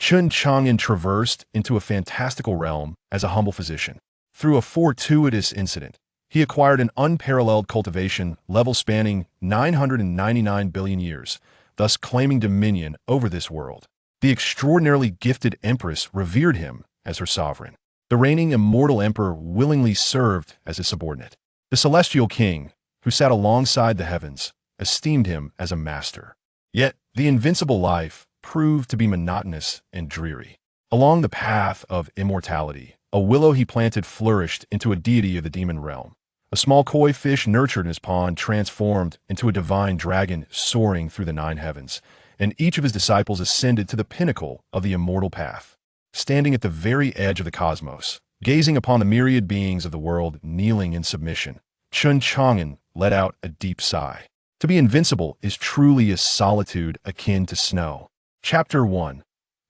Chen Chang'an traversed into a fantastical realm as a humble physician. Through a fortuitous incident, he acquired an unparalleled cultivation level spanning 999 billion years, thus claiming dominion over this world. The extraordinarily gifted empress revered him as her sovereign. The reigning immortal emperor willingly served as his subordinate. The celestial king, who sat alongside the heavens, esteemed him as a master. Yet, the invincible life proved to be monotonous and dreary. Along the path of immortality, a willow he planted flourished into a deity of the demon realm. A small koi fish nurtured in his pond transformed into a divine dragon soaring through the 9 heavens, and each of his disciples ascended to the pinnacle of the immortal path. Standing at the very edge of the cosmos, gazing upon the myriad beings of the world kneeling in submission, Chen Chang'an let out a deep sigh. To be invincible is truly a solitude akin to snow. Chapter 1.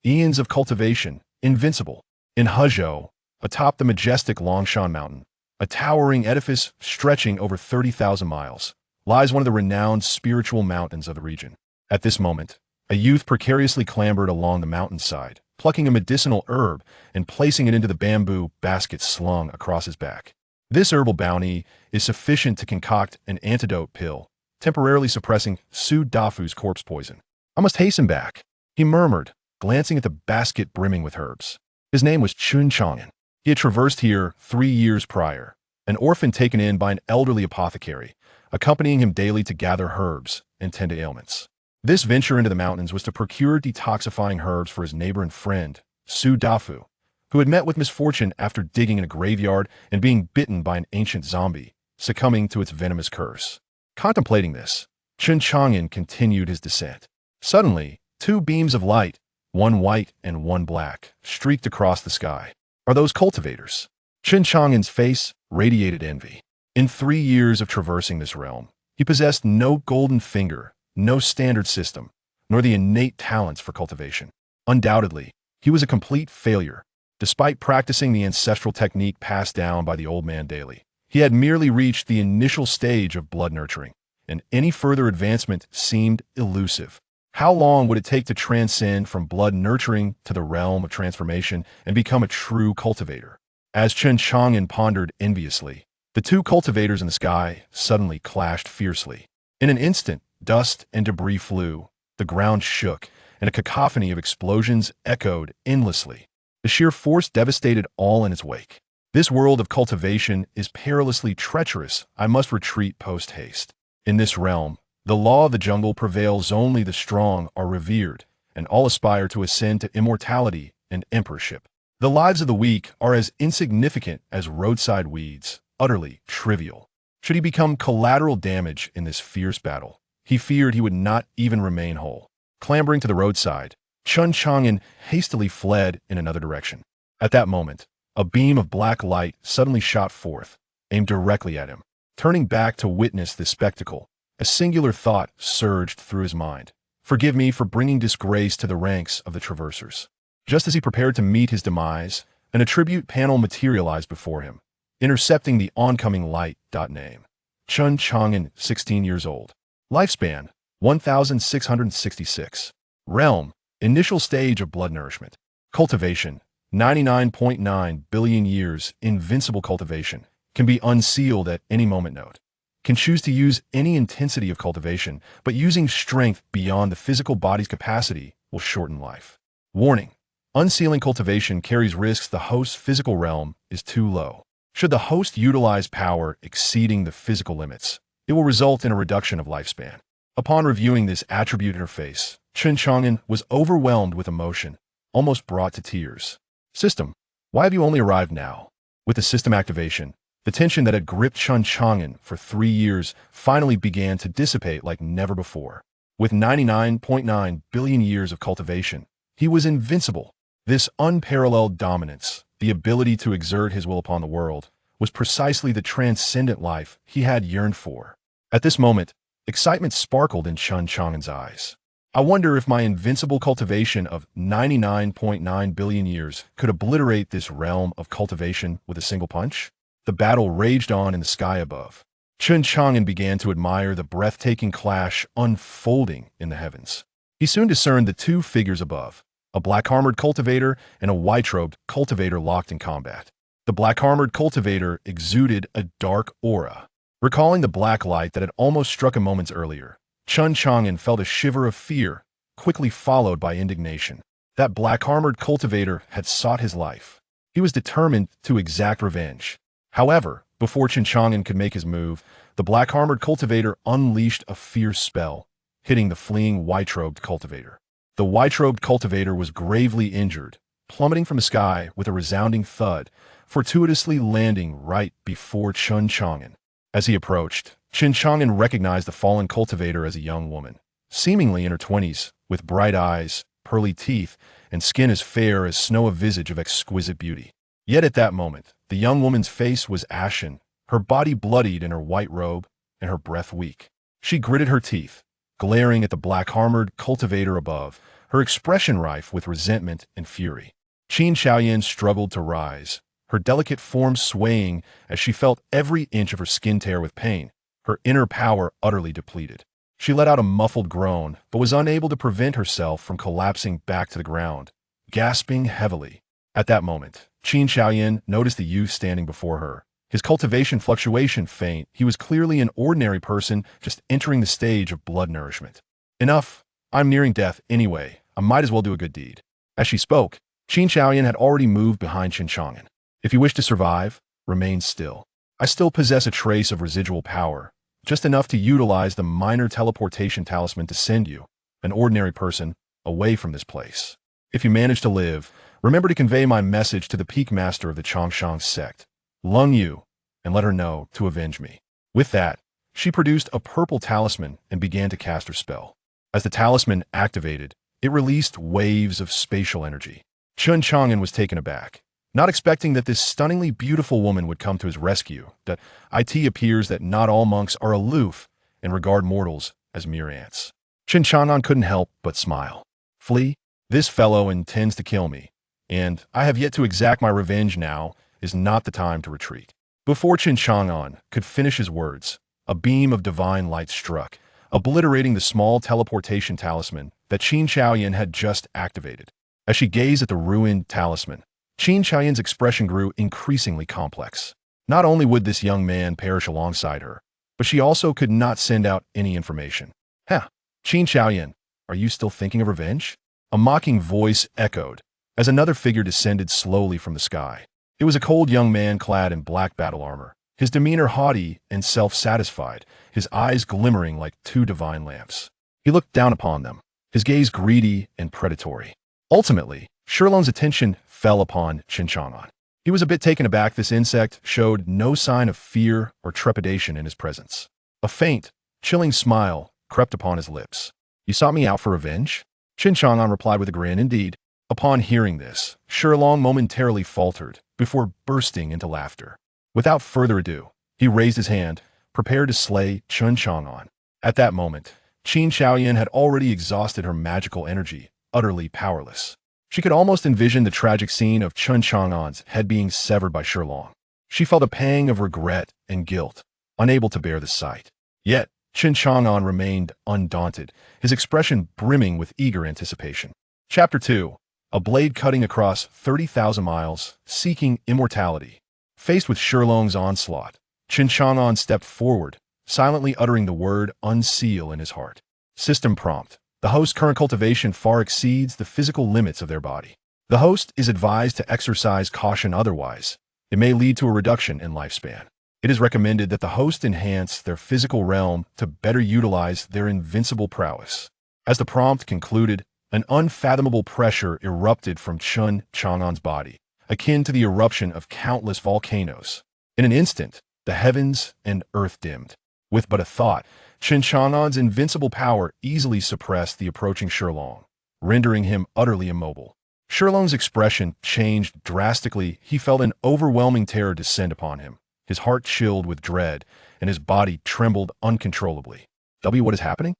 Eons of Cultivation, Invincible. In Huzhou, atop the majestic Longshan Mountain, a towering edifice stretching over 30,000 miles, lies one of the renowned spiritual mountains of the region. At this moment, a youth precariously clambered along the mountainside, plucking a medicinal herb and placing it into the bamboo basket slung across his back. This herbal bounty is sufficient to concoct an antidote pill, temporarily suppressing Su Dafu's corpse poison. "I must hasten back," he murmured, glancing at the basket brimming with herbs. His name was Chen Chang'an. He had traversed here 3 years prior, an orphan taken in by an elderly apothecary, accompanying him daily to gather herbs and tend to ailments. This venture into the mountains was to procure detoxifying herbs for his neighbor and friend, Su Dafu, who had met with misfortune after digging in a graveyard and being bitten by an ancient zombie, succumbing to its venomous curse. Contemplating this, Chen Chang'an continued his descent. Suddenly, 2 beams of light, one white and one black, streaked across the sky. "Are those cultivators?" Chen Chang'an's face radiated envy. In 3 years of traversing this realm, he possessed no golden finger, no standard system, nor the innate talents for cultivation. Undoubtedly, he was a complete failure. Despite practicing the ancestral technique passed down by the old man daily, he had merely reached the initial stage of blood nurturing, and any further advancement seemed elusive. How long would it take to transcend from blood nurturing to the realm of transformation and become a true cultivator? As Chen Chang'an pondered enviously, the 2 cultivators in the sky suddenly clashed fiercely. In an instant, dust and debris flew, the ground shook, and a cacophony of explosions echoed endlessly. The sheer force devastated all in its wake. "This world of cultivation is perilously treacherous. I must retreat post-haste. In this realm, the law of the jungle prevails. Only the strong are revered, and all aspire to ascend to immortality and emperorship. The lives of the weak are as insignificant as roadside weeds, utterly trivial." Should he become collateral damage in this fierce battle, he feared he would not even remain whole. Clambering to the roadside, Chen Chang'an hastily fled in another direction. At that moment, a beam of black light suddenly shot forth, aimed directly at him. Turning back to witness this spectacle, a singular thought surged through his mind. "Forgive me for bringing disgrace to the ranks of the traversers." Just as he prepared to meet his demise, an attribute panel materialized before him, intercepting the oncoming light. Name: Chen Chang'an, 16 years old. Lifespan: 1666. Realm: initial stage of blood nourishment. Cultivation: 99.9 billion years. Invincible cultivation. Can be unsealed at any moment. Note: can choose to use any intensity of cultivation, but using strength beyond the physical body's capacity will shorten life. Warning: unsealing cultivation carries risks. The host's physical realm is too low. Should the host utilize power exceeding the physical limits, it will result in a reduction of lifespan. Upon reviewing this attribute interface, Chen Chang'an was overwhelmed with emotion, almost brought to tears. System: why have you only arrived now? With the system activation, the tension that had gripped Chen Chang'an for 3 years finally began to dissipate like never before. With 99.9 billion years of cultivation, he was invincible. This unparalleled dominance, the ability to exert his will upon the world, was precisely the transcendent life he had yearned for. At this moment, excitement sparkled in Chen Chang'an's eyes. "I wonder if my invincible cultivation of 99.9 billion years could obliterate this realm of cultivation with a single punch?" The battle raged on in the sky above. Chen Chang'an began to admire the breathtaking clash unfolding in the heavens. He soon discerned the 2 figures above, A black-armored cultivator and a white-robed cultivator locked in combat. The black-armored cultivator exuded a dark aura. Recalling the black light that had almost struck him moments earlier, Chen Chang'an felt a shiver of fear, quickly followed by indignation. That black-armored cultivator had sought his life. He was determined to exact revenge. However, before Chen Chang'an could make his move, the black-armored cultivator unleashed a fierce spell, hitting the fleeing white-robed cultivator. The white-robed cultivator was gravely injured, plummeting from the sky with a resounding thud, fortuitously landing right before Chen Chang'an. As he approached, Chen Chang'an recognized the fallen cultivator as a young woman, seemingly in her 20s, with bright eyes, pearly teeth, and skin as fair as snow, a visage of exquisite beauty. Yet at that moment, the young woman's face was ashen, her body bloodied in her white robe, and her breath weak. She gritted her teeth, glaring at the black-armored cultivator above, her expression rife with resentment and fury. Chen Chang'an struggled to rise, her delicate form swaying as she felt every inch of her skin tear with pain, her inner power utterly depleted. She let out a muffled groan, but was unable to prevent herself from collapsing back to the ground, gasping heavily. At that moment, Chen Chang'an noticed the youth standing before her. His cultivation fluctuation faint, he was clearly an ordinary person just entering the stage of blood nourishment. Enough, I'm nearing death anyway, I might as well do a good deed. As she spoke, Chen Chang'an had already moved behind Chen Chang'an. If you wish to survive, remain still. I still possess a trace of residual power, just enough to utilize the minor teleportation talisman to send you, an ordinary person, away from this place. If you manage to live, remember to convey my message to the peak master of the Changshan sect, Lung Yu, and let her know to avenge me. With that, she produced a purple talisman and began to cast her spell. As the talisman activated, it released waves of spatial energy. Chen Chang'an was taken aback, not expecting that this stunningly beautiful woman would come to his rescue. That it appears that not all monks are aloof and regard mortals as mere ants. Chen Chang'an couldn't help but smile. Flee? This fellow intends to kill me, and I have yet to exact my revenge. Now is not the time to retreat. Before Chen Chang'an could finish his words, a beam of divine light struck, obliterating the small teleportation talisman that Chen Chang'an had just activated. As she gazed at the ruined talisman, Chen Chang'an's expression grew increasingly complex. Not only would this young man perish alongside her, but she also could not send out any information. Chen Chang'an, are you still thinking of revenge? A mocking voice echoed as another figure descended slowly from the sky. It was a cold young man clad in black battle armor, his demeanor haughty and self-satisfied, his eyes glimmering like two divine lamps. He looked down upon them, his gaze greedy and predatory. Ultimately, Shilong's attention fell upon Chen Chang'an. He was a bit taken aback. This insect showed no sign of fear or trepidation in his presence. A faint, chilling smile crept upon his lips. You sought me out for revenge? Chen Chang'an replied with a grin. Indeed. Upon hearing this, Shilong momentarily faltered before bursting into laughter. Without further ado, he raised his hand, prepared to slay Chen Chang'an. At that moment, Chen Chang'an had already exhausted her magical energy, utterly powerless. She could almost envision the tragic scene of Chen Chang'an's head being severed by Shilong. She felt a pang of regret and guilt, unable to bear the sight. Yet, Chen Chang'an remained undaunted, his expression brimming with eager anticipation. Chapter 2. A blade cutting across 30,000 miles, seeking immortality. Faced with Shilong's onslaught, Chen Chang'an stepped forward, silently uttering the word unseal in his heart. System prompt. The host's current cultivation far exceeds the physical limits of their body. The host is advised to exercise caution, otherwise it may lead to a reduction in lifespan. It is recommended that the host enhance their physical realm to better utilize their invincible prowess. As the prompt concluded, an unfathomable pressure erupted from Chen Chang'an's body, akin to the eruption of countless volcanoes. In an instant, the heavens and earth dimmed. With but a thought, Chen Chang'an's invincible power easily suppressed the approaching Shilong, rendering him utterly immobile. Shilong's expression changed drastically. He felt an overwhelming terror descend upon him. His heart chilled with dread, and his body trembled uncontrollably. What is happening?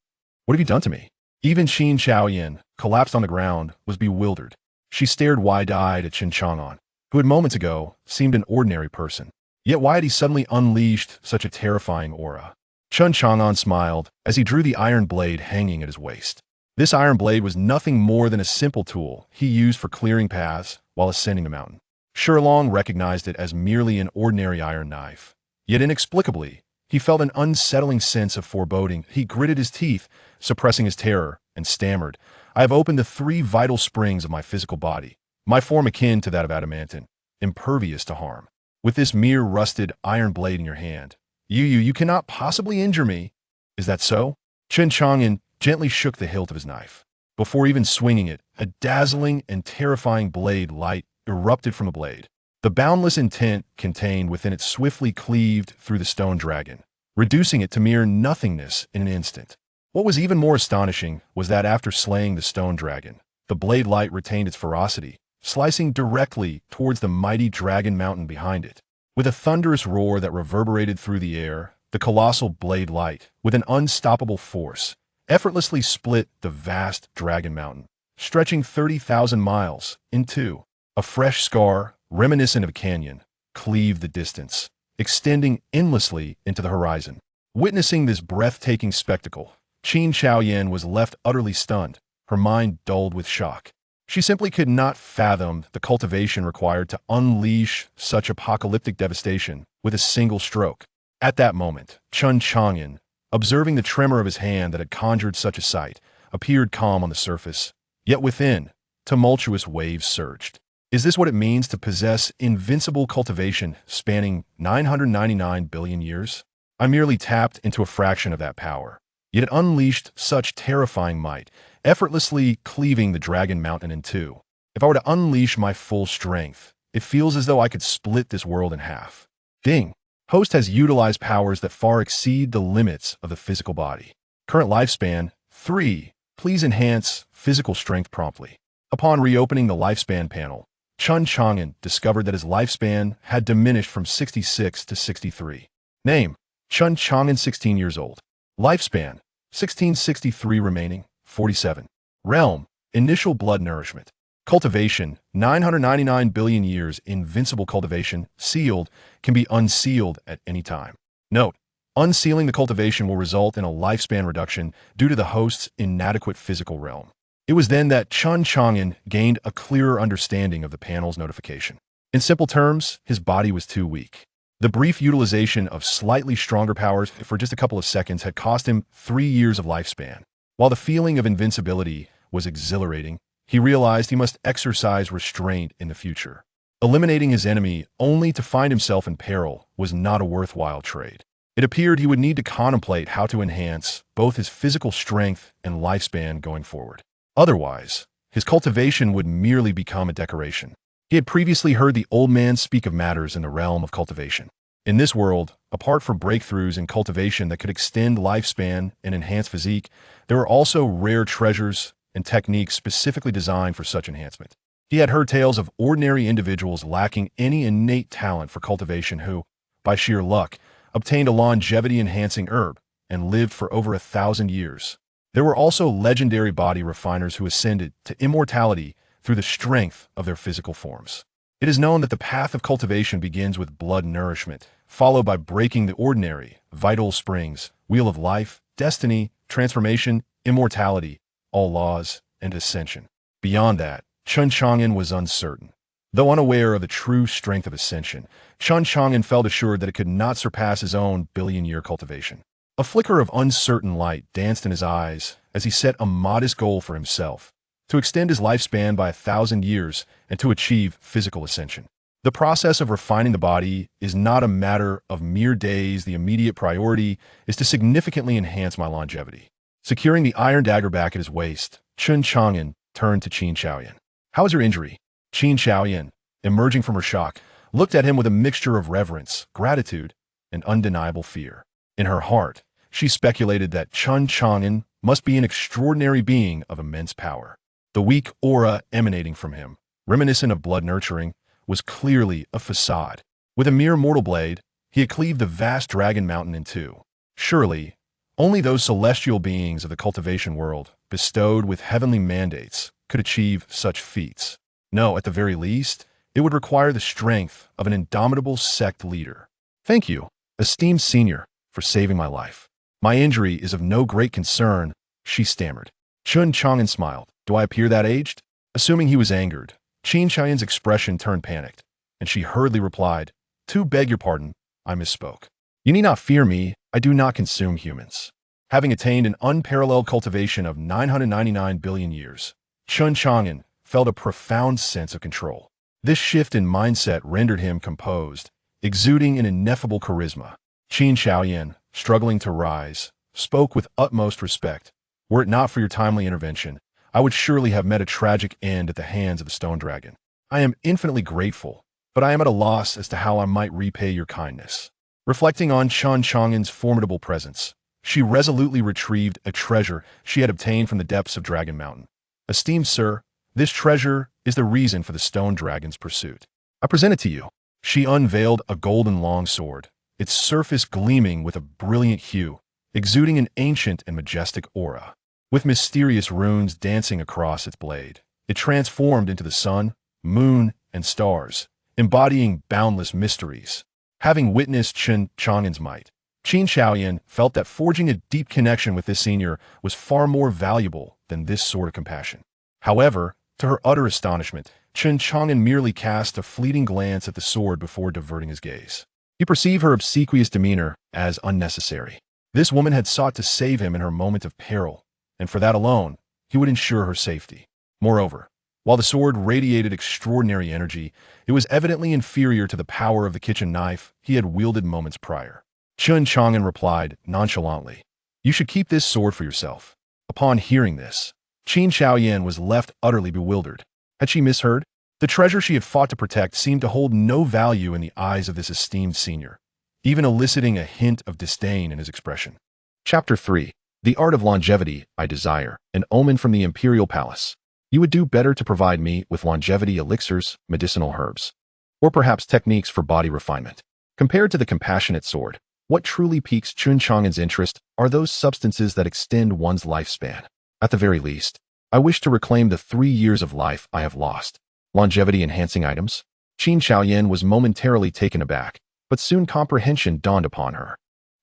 What have you done to me? Even Chen Chang'an, collapsed on the ground, was bewildered. She stared wide-eyed at Chen Chang'an, who had moments ago seemed an ordinary person. Yet why had he suddenly unleashed such a terrifying aura? Chen Chang'an smiled as he drew the iron blade hanging at his waist. This iron blade was nothing more than a simple tool he used for clearing paths while ascending the mountain. Sherlong recognized it as merely an ordinary iron knife. Yet inexplicably, he felt an unsettling sense of foreboding. He gritted his teeth, suppressing his terror, and stammered, "I have opened the 3 vital springs of my physical body, my form akin to that of adamantine, impervious to harm. With this mere rusted iron blade in your hand, you cannot possibly injure me. Is that so?" Chen Chang'an gently shook the hilt of his knife. Before even swinging it, a dazzling and terrifying blade light erupted from the blade. The boundless intent contained within it swiftly cleaved through the stone dragon, reducing it to mere nothingness in an instant. What was even more astonishing was that after slaying the stone dragon, the blade light retained its ferocity, slicing directly towards the mighty dragon mountain behind it. With a thunderous roar that reverberated through the air, the colossal blade light, with an unstoppable force, effortlessly split the vast dragon mountain, stretching 30,000 miles in two. A fresh scar, reminiscent of a canyon, cleaved the distance, extending endlessly into the horizon. Witnessing this breathtaking spectacle, Chen Chang'an was left utterly stunned, her mind dulled with shock. She simply could not fathom the cultivation required to unleash such apocalyptic devastation with a single stroke. At that moment, Chen Chang'an, observing the tremor of his hand that had conjured such a sight, appeared calm on the surface, yet within, tumultuous waves surged. Is this what it means to possess invincible cultivation spanning 999 billion years? I merely tapped into a fraction of that power, yet it unleashed such terrifying might, effortlessly cleaving the dragon mountain in two. If I were to unleash my full strength, it feels as though I could split this world in half. Ding! Host has utilized powers that far exceed the limits of the physical body. Current lifespan, 3. Please enhance physical strength promptly. Upon reopening the lifespan panel, Chen Chang'an discovered that his lifespan had diminished from 66 to 63. Name: Chen Chang'an, 16 years old. Lifespan: 1663, remaining 47. Realm: initial blood nourishment. Cultivation: 999 billion years. Invincible cultivation, sealed, can be unsealed at any time. Note: unsealing the cultivation will result in a lifespan reduction due to the host's inadequate physical realm. It was then that Chen Chang'an gained a clearer understanding of the panel's notification. In simple terms, his body was too weak. The brief utilization of slightly stronger powers for just a couple of seconds had cost him 3 years of lifespan. While the feeling of invincibility was exhilarating, he realized he must exercise restraint in the future. Eliminating his enemy only to find himself in peril was not a worthwhile trade. It appeared he would need to contemplate how to enhance both his physical strength and lifespan going forward. Otherwise, his cultivation would merely become a decoration. He had previously heard the old man speak of matters in the realm of cultivation. In this world, apart from breakthroughs in cultivation that could extend lifespan and enhance physique, there were also rare treasures and techniques specifically designed for such enhancement. He had heard tales of ordinary individuals lacking any innate talent for cultivation who, by sheer luck, obtained a longevity-enhancing herb and lived for over 1,000 years. There were also legendary body refiners who ascended to immortality through the strength of their physical forms. It is known that the path of cultivation begins with blood nourishment, followed by breaking the ordinary, vital springs, wheel of life, destiny, transformation, immortality, all laws, and ascension. Beyond that, Chen Chang'an was uncertain. Though unaware of the true strength of ascension, Chen Chang'an felt assured that it could not surpass his own billion-year cultivation. A flicker of uncertain light danced in his eyes as he set a modest goal for himself: to extend his lifespan by 1,000 years and to achieve physical ascension. The process of refining the body is not a matter of mere days. The immediate priority is to significantly enhance my longevity. Securing the iron dagger back at his waist, Chen Chang'an turned to Chen Chang'an. "How is your injury?" Chen Chang'an, emerging from her shock, looked at him with a mixture of reverence, gratitude, and undeniable fear. In her heart, she speculated that Chen Chang'an must be an extraordinary being of immense power. The weak aura emanating from him, reminiscent of blood nurturing, was clearly a facade. With a mere mortal blade, he had cleaved the vast dragon mountain in two. Surely, only those celestial beings of the cultivation world, bestowed with heavenly mandates, could achieve such feats. No, at the very least, it would require the strength of an indomitable sect leader. "Thank you, esteemed senior, for saving my life. My injury is of no great concern," she stammered. Chen Chang'an smiled. Do I appear that aged? Assuming he was angered, Chen Chang'an's expression turned panicked, and she hurriedly replied, To beg your pardon, I misspoke. You need not fear me, I do not consume humans. Having attained an unparalleled cultivation of 999 billion years, Chen Chang'an felt a profound sense of control. This shift in mindset rendered him composed, exuding an ineffable charisma. Qin Shaoyan, struggling to rise, spoke with utmost respect. Were it not for your timely intervention, I would surely have met a tragic end at the hands of the stone dragon. I am infinitely grateful, but I am at a loss as to how I might repay your kindness. Reflecting on Chen Chang'an's formidable presence, she resolutely retrieved a treasure she had obtained from the depths of Dragon Mountain. Esteemed sir, this treasure is the reason for the stone dragon's pursuit. I present it to you. She unveiled a golden long sword, its surface gleaming with a brilliant hue, exuding an ancient and majestic aura. With mysterious runes dancing across its blade, it transformed into the sun, moon, and stars, embodying boundless mysteries. Having witnessed Chen Chang'an's might, Qin Shaoyan felt that forging a deep connection with this senior was far more valuable than this sort of compassion. However, to her utter astonishment, Chen Chang'an merely cast a fleeting glance at the sword before diverting his gaze. He perceived her obsequious demeanor as unnecessary. This woman had sought to save him in her moment of peril, and for that alone, he would ensure her safety. Moreover, while the sword radiated extraordinary energy, it was evidently inferior to the power of the kitchen knife he had wielded moments prior. Chen Chang'an replied nonchalantly, You should keep this sword for yourself. Upon hearing this, Qin Shaoyan was left utterly bewildered. Had she misheard? The treasure she had fought to protect seemed to hold no value in the eyes of this esteemed senior, even eliciting a hint of disdain in his expression. Chapter 3. The Art of Longevity I Desire, an Omen from the Imperial Palace. You would do better to provide me with longevity elixirs, medicinal herbs, or perhaps techniques for body refinement. Compared to the compassionate sword, what truly piques Chen Chang'an's interest are those substances that extend one's lifespan. At the very least, I wish to reclaim the 3 years of life I have lost. Longevity-enhancing items? Qin Shaoyan was momentarily taken aback, but soon comprehension dawned upon her.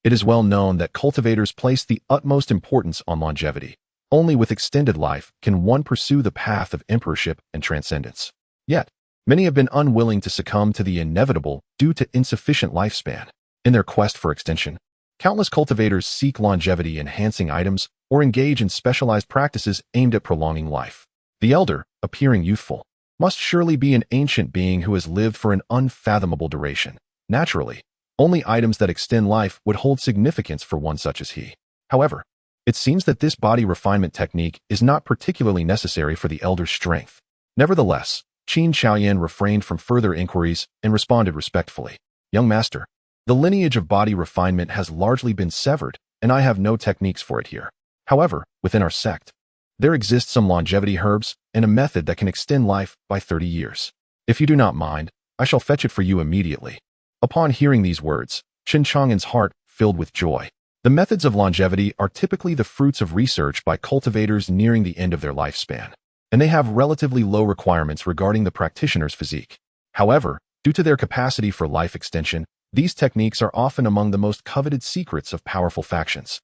It is well known that cultivators place the utmost importance on longevity. Only with extended life can one pursue the path of emperorship and transcendence. Yet, many have been unwilling to succumb to the inevitable due to insufficient lifespan. In their quest for extension, countless cultivators seek longevity-enhancing items or engage in specialized practices aimed at prolonging life. The elder, appearing youthful, must surely be an ancient being who has lived for an unfathomable duration. Naturally, only items that extend life would hold significance for one such as he. However, it seems that this body refinement technique is not particularly necessary for the elder's strength. Nevertheless, Qin Shaoyan refrained from further inquiries and responded respectfully. Young master, the lineage of body refinement has largely been severed, and I have no techniques for it here. However, within our sect, there exist some longevity herbs and a method that can extend life by 30 years. If you do not mind, I shall fetch it for you immediately. Upon hearing these words, Chen Chang'an's heart filled with joy. The methods of longevity are typically the fruits of research by cultivators nearing the end of their lifespan, and they have relatively low requirements regarding the practitioner's physique. However, due to their capacity for life extension, these techniques are often among the most coveted secrets of powerful factions.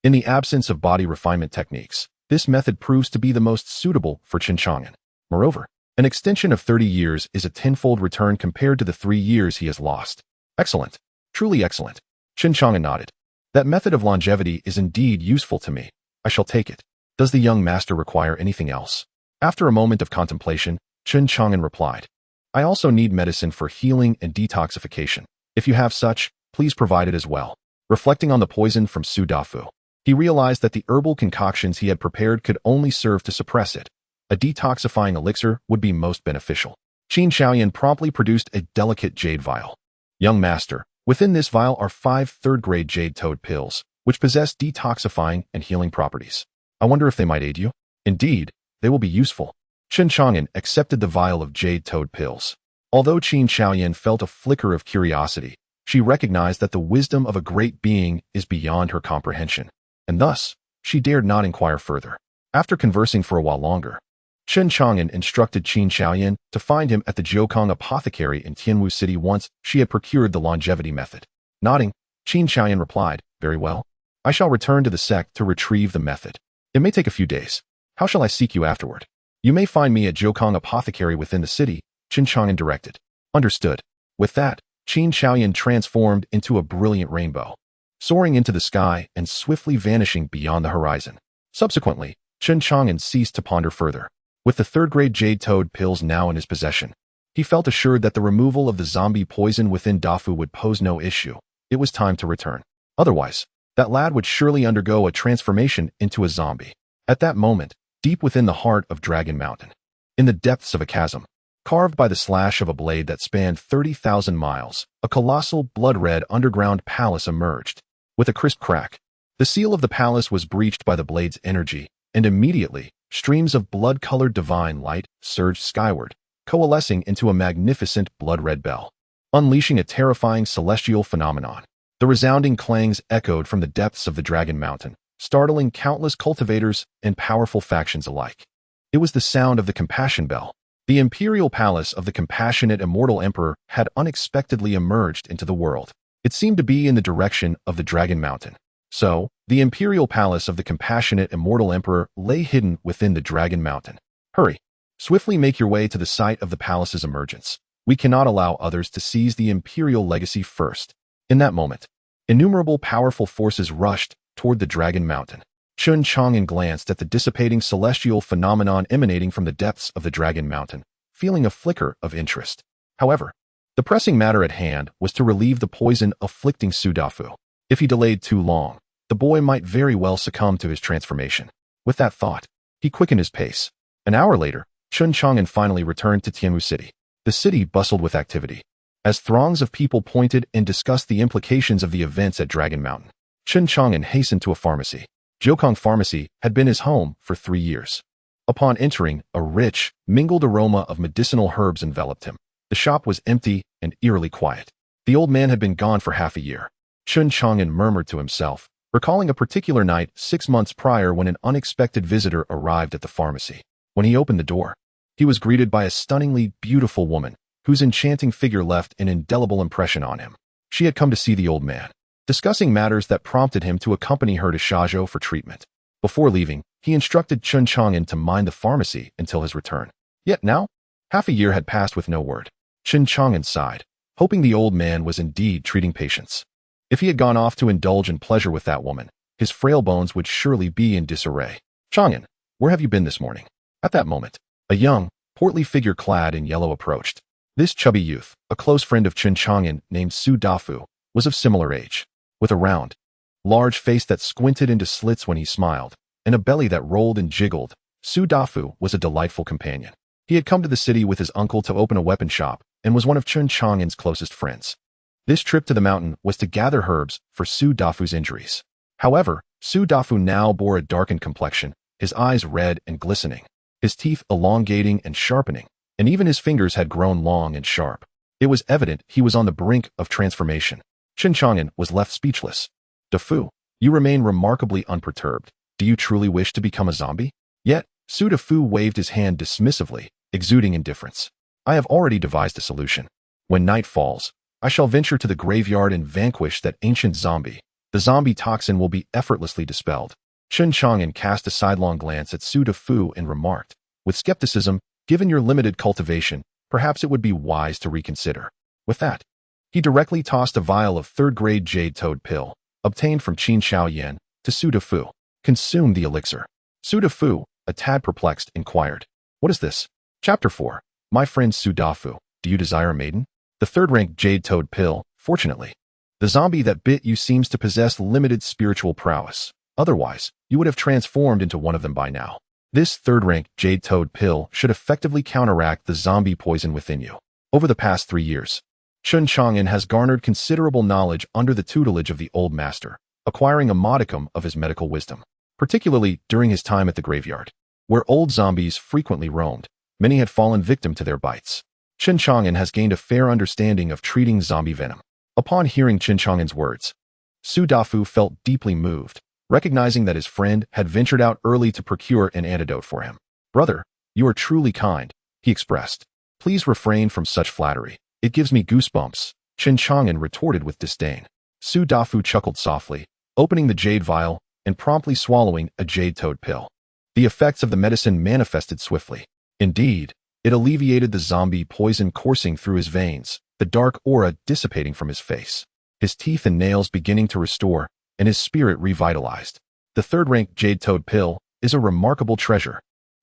In the absence of body refinement techniques, this method proves to be the most suitable for Chen Chang'an. Moreover, an extension of 30 years is a tenfold return compared to the 3 years he has lost. Excellent. Truly excellent. Chen Chang'an nodded. That method of longevity is indeed useful to me. I shall take it. Does the young master require anything else? After a moment of contemplation, Chen Chang'an replied, I also need medicine for healing and detoxification. If you have such, please provide it as well. Reflecting on the poison from Su Dafu, he realized that the herbal concoctions he had prepared could only serve to suppress it. A detoxifying elixir would be most beneficial. Qin Shaoyan promptly produced a delicate jade vial. Young master, within this vial are 5 third-grade jade toad pills, which possess detoxifying and healing properties. I wonder if they might aid you? Indeed, they will be useful. Chen Chang'an accepted the vial of jade toad pills. Although Qin Shaoyan felt a flicker of curiosity, she recognized that the wisdom of a great being is beyond her comprehension, and thus, she dared not inquire further. After conversing for a while longer, Chen Chang'an instructed Qin Shaoyan to find him at the Jiukang apothecary in Tianwu City once she had procured the longevity method. Nodding, Qin Shaoyan replied, Very well. I shall return to the sect to retrieve the method. It may take a few days. How shall I seek you afterward? You may find me at Jiukang Apothecary within the city, Chen Chang'an directed. Understood. With that, Chen Chang'an transformed into a brilliant rainbow, soaring into the sky and swiftly vanishing beyond the horizon. Subsequently, Chen Chang'an ceased to ponder further. With the third-grade jade toad pills now in his possession, he felt assured that the removal of the zombie poison within Dafu would pose no issue. It was time to return. Otherwise, that lad would surely undergo a transformation into a zombie. At that moment, deep within the heart of Dragon Mountain, in the depths of a chasm, carved by the slash of a blade that spanned 30,000 miles, a colossal blood-red underground palace emerged. With a crisp crack, the seal of the palace was breached by the blade's energy, and immediately, streams of blood-colored divine light surged skyward, coalescing into a magnificent blood-red bell, unleashing a terrifying celestial phenomenon. The resounding clangs echoed from the depths of the Dragon Mountain, startling countless cultivators and powerful factions alike. It was the sound of the Compassion Bell. The imperial palace of the compassionate immortal emperor had unexpectedly emerged into the world. It seemed to be in the direction of the Dragon Mountain. So, the imperial palace of the compassionate immortal emperor lay hidden within the Dragon Mountain. Hurry! Swiftly make your way to the site of the palace's emergence. We cannot allow others to seize the imperial legacy first. In that moment, innumerable powerful forces rushed toward the Dragon Mountain. Chen Chang'an glanced at the dissipating celestial phenomenon emanating from the depths of the Dragon Mountain, feeling a flicker of interest. However, the pressing matter at hand was to relieve the poison afflicting Su Dafu. If he delayed too long, the boy might very well succumb to his transformation. With that thought, he quickened his pace. An hour later, Chen Chang'an finally returned to Tianmu City. The city bustled with activity, as throngs of people pointed and discussed the implications of the events at Dragon Mountain. Chen Chang'an hastened to a pharmacy. Jiukang Pharmacy had been his home for 3 years. Upon entering, a rich, mingled aroma of medicinal herbs enveloped him. The shop was empty and eerily quiet. The old man had been gone for half a year. Chen Chang'an murmured to himself, recalling a particular night 6 months prior when an unexpected visitor arrived at the pharmacy. When he opened the door, he was greeted by a stunningly beautiful woman, whose enchanting figure left an indelible impression on him. She had come to see the old man, discussing matters that prompted him to accompany her to Shazhou for treatment. Before leaving, he instructed Chen Chang'an to mind the pharmacy until his return. Yet now, half a year had passed with no word. Chen Chang'an sighed, hoping the old man was indeed treating patients. If he had gone off to indulge in pleasure with that woman, his frail bones would surely be in disarray. Chang'an, where have you been this morning? At that moment, a young, portly figure clad in yellow approached. This chubby youth, a close friend of Chen Chang'an named Su Dafu, was of similar age. With a round, large face that squinted into slits when he smiled, and a belly that rolled and jiggled, Su Dafu was a delightful companion. He had come to the city with his uncle to open a weapon shop and was one of Chen Chang'an's closest friends. This trip to the mountain was to gather herbs for Su Dafu's injuries. However, Su Dafu now bore a darkened complexion, his eyes red and glistening, his teeth elongating and sharpening, and even his fingers had grown long and sharp. It was evident he was on the brink of transformation. Chen Chang'an was left speechless. Dafu, you remain remarkably unperturbed. Do you truly wish to become a zombie? Yet, Su Dafu waved his hand dismissively, exuding indifference. I have already devised a solution. When night falls, I shall venture to the graveyard and vanquish that ancient zombie. The zombie toxin will be effortlessly dispelled. Chen Chang'an cast a sidelong glance at Su Dafu and remarked, with skepticism, given your limited cultivation, perhaps it would be wise to reconsider. With that, he directly tossed a vial of third-grade jade toad pill, obtained from Chen Chang'an, to Su Dafu. Consume the elixir. Su Dafu, a tad perplexed, inquired, what is this? Chapter 4. My friend Su Dafu, do you desire a maiden? The third-rank jade toad pill, fortunately. The zombie that bit you seems to possess limited spiritual prowess. Otherwise, you would have transformed into one of them by now. This third-rank jade toad pill should effectively counteract the zombie poison within you. Over the past 3 years, Chen Chang'an has garnered considerable knowledge under the tutelage of the old master, acquiring a modicum of his medical wisdom, particularly during his time at the graveyard, where old zombies frequently roamed. Many had fallen victim to their bites. Chen Chang'an has gained a fair understanding of treating zombie venom. Upon hearing Chen Chang'an's words, Su Dafu felt deeply moved, recognizing that his friend had ventured out early to procure an antidote for him. Brother, you are truly kind, he expressed. Please refrain from such flattery. It gives me goosebumps, Chen Chang'an retorted with disdain. Su Dafu chuckled softly, opening the jade vial and promptly swallowing a jade toad pill. The effects of the medicine manifested swiftly. Indeed, it alleviated the zombie poison coursing through his veins, the dark aura dissipating from his face, his teeth and nails beginning to restore, and his spirit revitalized. The third-rank jade toad pill is a remarkable treasure.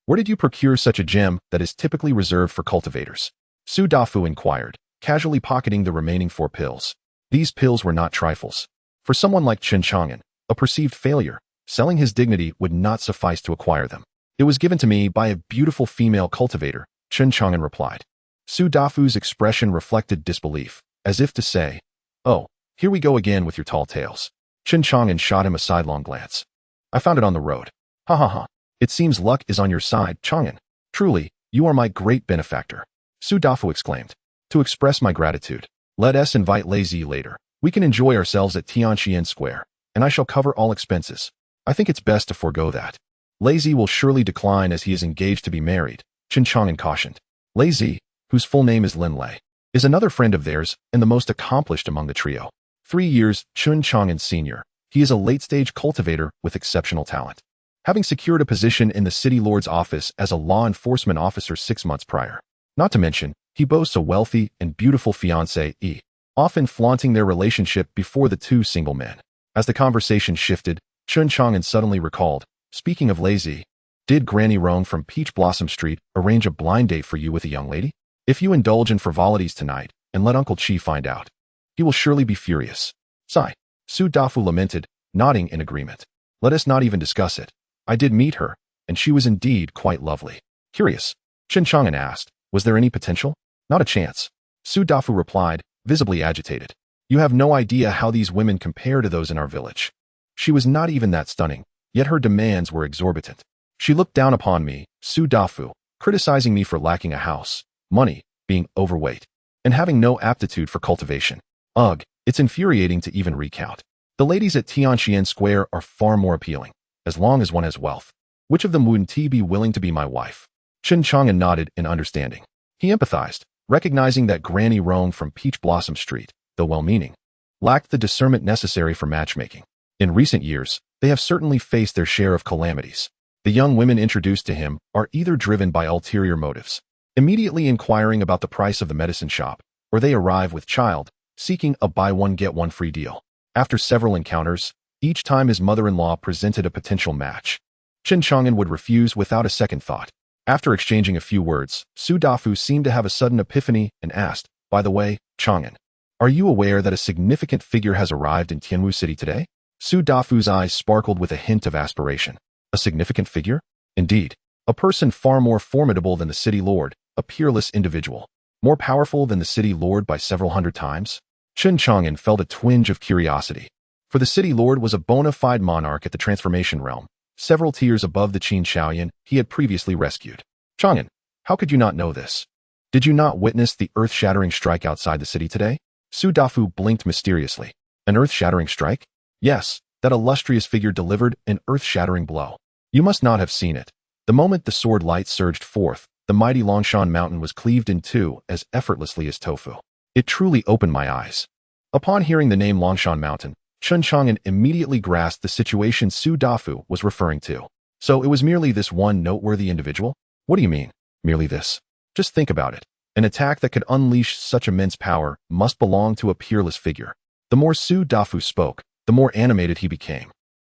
Where did you procure such a gem that is typically reserved for cultivators? Su Dafu inquired, casually pocketing the remaining 4 pills. These pills were not trifles. For someone like Chen Chang'an, a perceived failure, selling his dignity would not suffice to acquire them. It was given to me by a beautiful female cultivator, Chen Chang'an replied. Su Dafu's expression reflected disbelief, as if to say, "Oh, here we go again with your tall tales." Chen Chang'an shot him a sidelong glance. "I found it on the road." "Ha ha ha. It seems luck is on your side, Chang'an. Truly, you are my great benefactor." Su Dafu exclaimed. "To express my gratitude, let us invite Lazy later. We can enjoy ourselves at Tianqian Square, and I shall cover all expenses. I think it's best to forego that." "Lazy will surely decline as he is engaged to be married," Chen Chang'an cautioned. Lazy, whose full name is Lin Lei, is another friend of theirs and the most accomplished among the trio. 3 years Chen Chang'an senior, he is a late-stage cultivator with exceptional talent, having secured a position in the city lord's office as a law enforcement officer 6 months prior. Not to mention, he boasts a wealthy and beautiful fiancée, often flaunting their relationship before the 2 single men. As the conversation shifted, Chen Chang'an suddenly recalled, "Speaking of Lazy, did Granny Rong from Peach Blossom Street arrange a blind date for you with a young lady? If you indulge in frivolities tonight and let Uncle Chi find out, he will surely be furious." Sigh. Su Dafu lamented, nodding in agreement. "Let us not even discuss it. I did meet her, and she was indeed quite lovely." "Curious?" Chen Chang'an asked. "Was there any potential?" "Not a chance." Su Dafu replied, visibly agitated. "You have no idea how these women compare to those in our village. She was not even that stunning, yet her demands were exorbitant. She looked down upon me, Su Dafu, criticizing me for lacking a house, money, being overweight, and having no aptitude for cultivation. Ugh, it's infuriating to even recount. The ladies at Tianqian Square are far more appealing, as long as one has wealth. Which of them wouldn't be willing to be my wife?" Chen Chang'an nodded in understanding. He empathized, recognizing that Granny Rong from Peach Blossom Street, though well-meaning, lacked the discernment necessary for matchmaking. In recent years, they have certainly faced their share of calamities. The young women introduced to him are either driven by ulterior motives, immediately inquiring about the price of the medicine shop, or they arrive with child, seeking a buy-one-get-one free deal. After several encounters, each time his mother-in-law presented a potential match, Chen Chang'an would refuse without a second thought. After exchanging a few words, Su Dafu seemed to have a sudden epiphany and asked, "By the way, Chang'an, are you aware that a significant figure has arrived in Tianwu City today?" Su Dafu's eyes sparkled with a hint of aspiration. "A significant figure?" "Indeed. A person far more formidable than the city lord, a peerless individual. More powerful than the city lord by several hundred times." Chen Chang'an felt a twinge of curiosity. For the city lord was a bona fide monarch at the transformation realm, several tiers above the Qin Shaoyan he had previously rescued. "Chang'an, how could you not know this? Did you not witness the earth-shattering strike outside the city today?" Su Dafu blinked mysteriously. "An earth-shattering strike?" "Yes, that illustrious figure delivered an earth-shattering blow. You must not have seen it. The moment the sword light surged forth, the mighty Longshan mountain was cleaved in two as effortlessly as tofu. It truly opened my eyes." Upon hearing the name Longshan Mountain, Chen Chang'an immediately grasped the situation Su Dafu was referring to. "So it was merely this one noteworthy individual?" "What do you mean, merely this? Just think about it. An attack that could unleash such immense power must belong to a peerless figure." The more Su Dafu spoke, the more animated he became,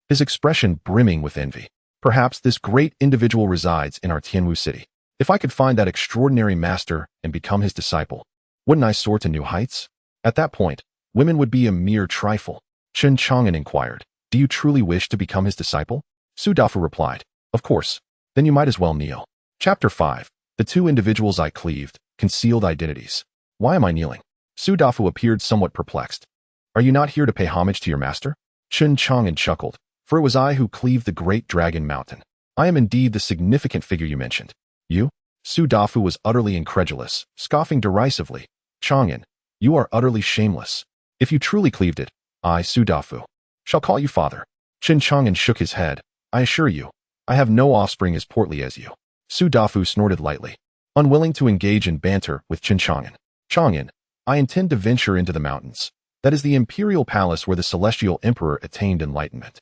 his expression brimming with envy. "Perhaps this great individual resides in our Tianwu city. If I could find that extraordinary master and become his disciple, wouldn't I soar to new heights? At that point, women would be a mere trifle." Chen Chang'an inquired, "Do you truly wish to become his disciple?" Su Dafu replied, "Of course. Then you might as well kneel." Chapter 5. The 2 individuals I cleaved, concealed identities. "Why am I kneeling?" Su Dafu appeared somewhat perplexed. "Are you not here to pay homage to your master?" Chen Chang'an chuckled, "For it was I who cleaved the great dragon mountain. I am indeed the significant figure you mentioned." "You?" Su Dafu was utterly incredulous, scoffing derisively. "Chang'an, you are utterly shameless. If you truly cleaved it, I, Su Dafu, shall call you father." Chen Chang'an shook his head. "I assure you, I have no offspring as portly as you." Su Dafu snorted lightly, unwilling to engage in banter with Chen Chang'an. "Chang'an, I intend to venture into the mountains. That is the imperial palace where the celestial emperor attained enlightenment.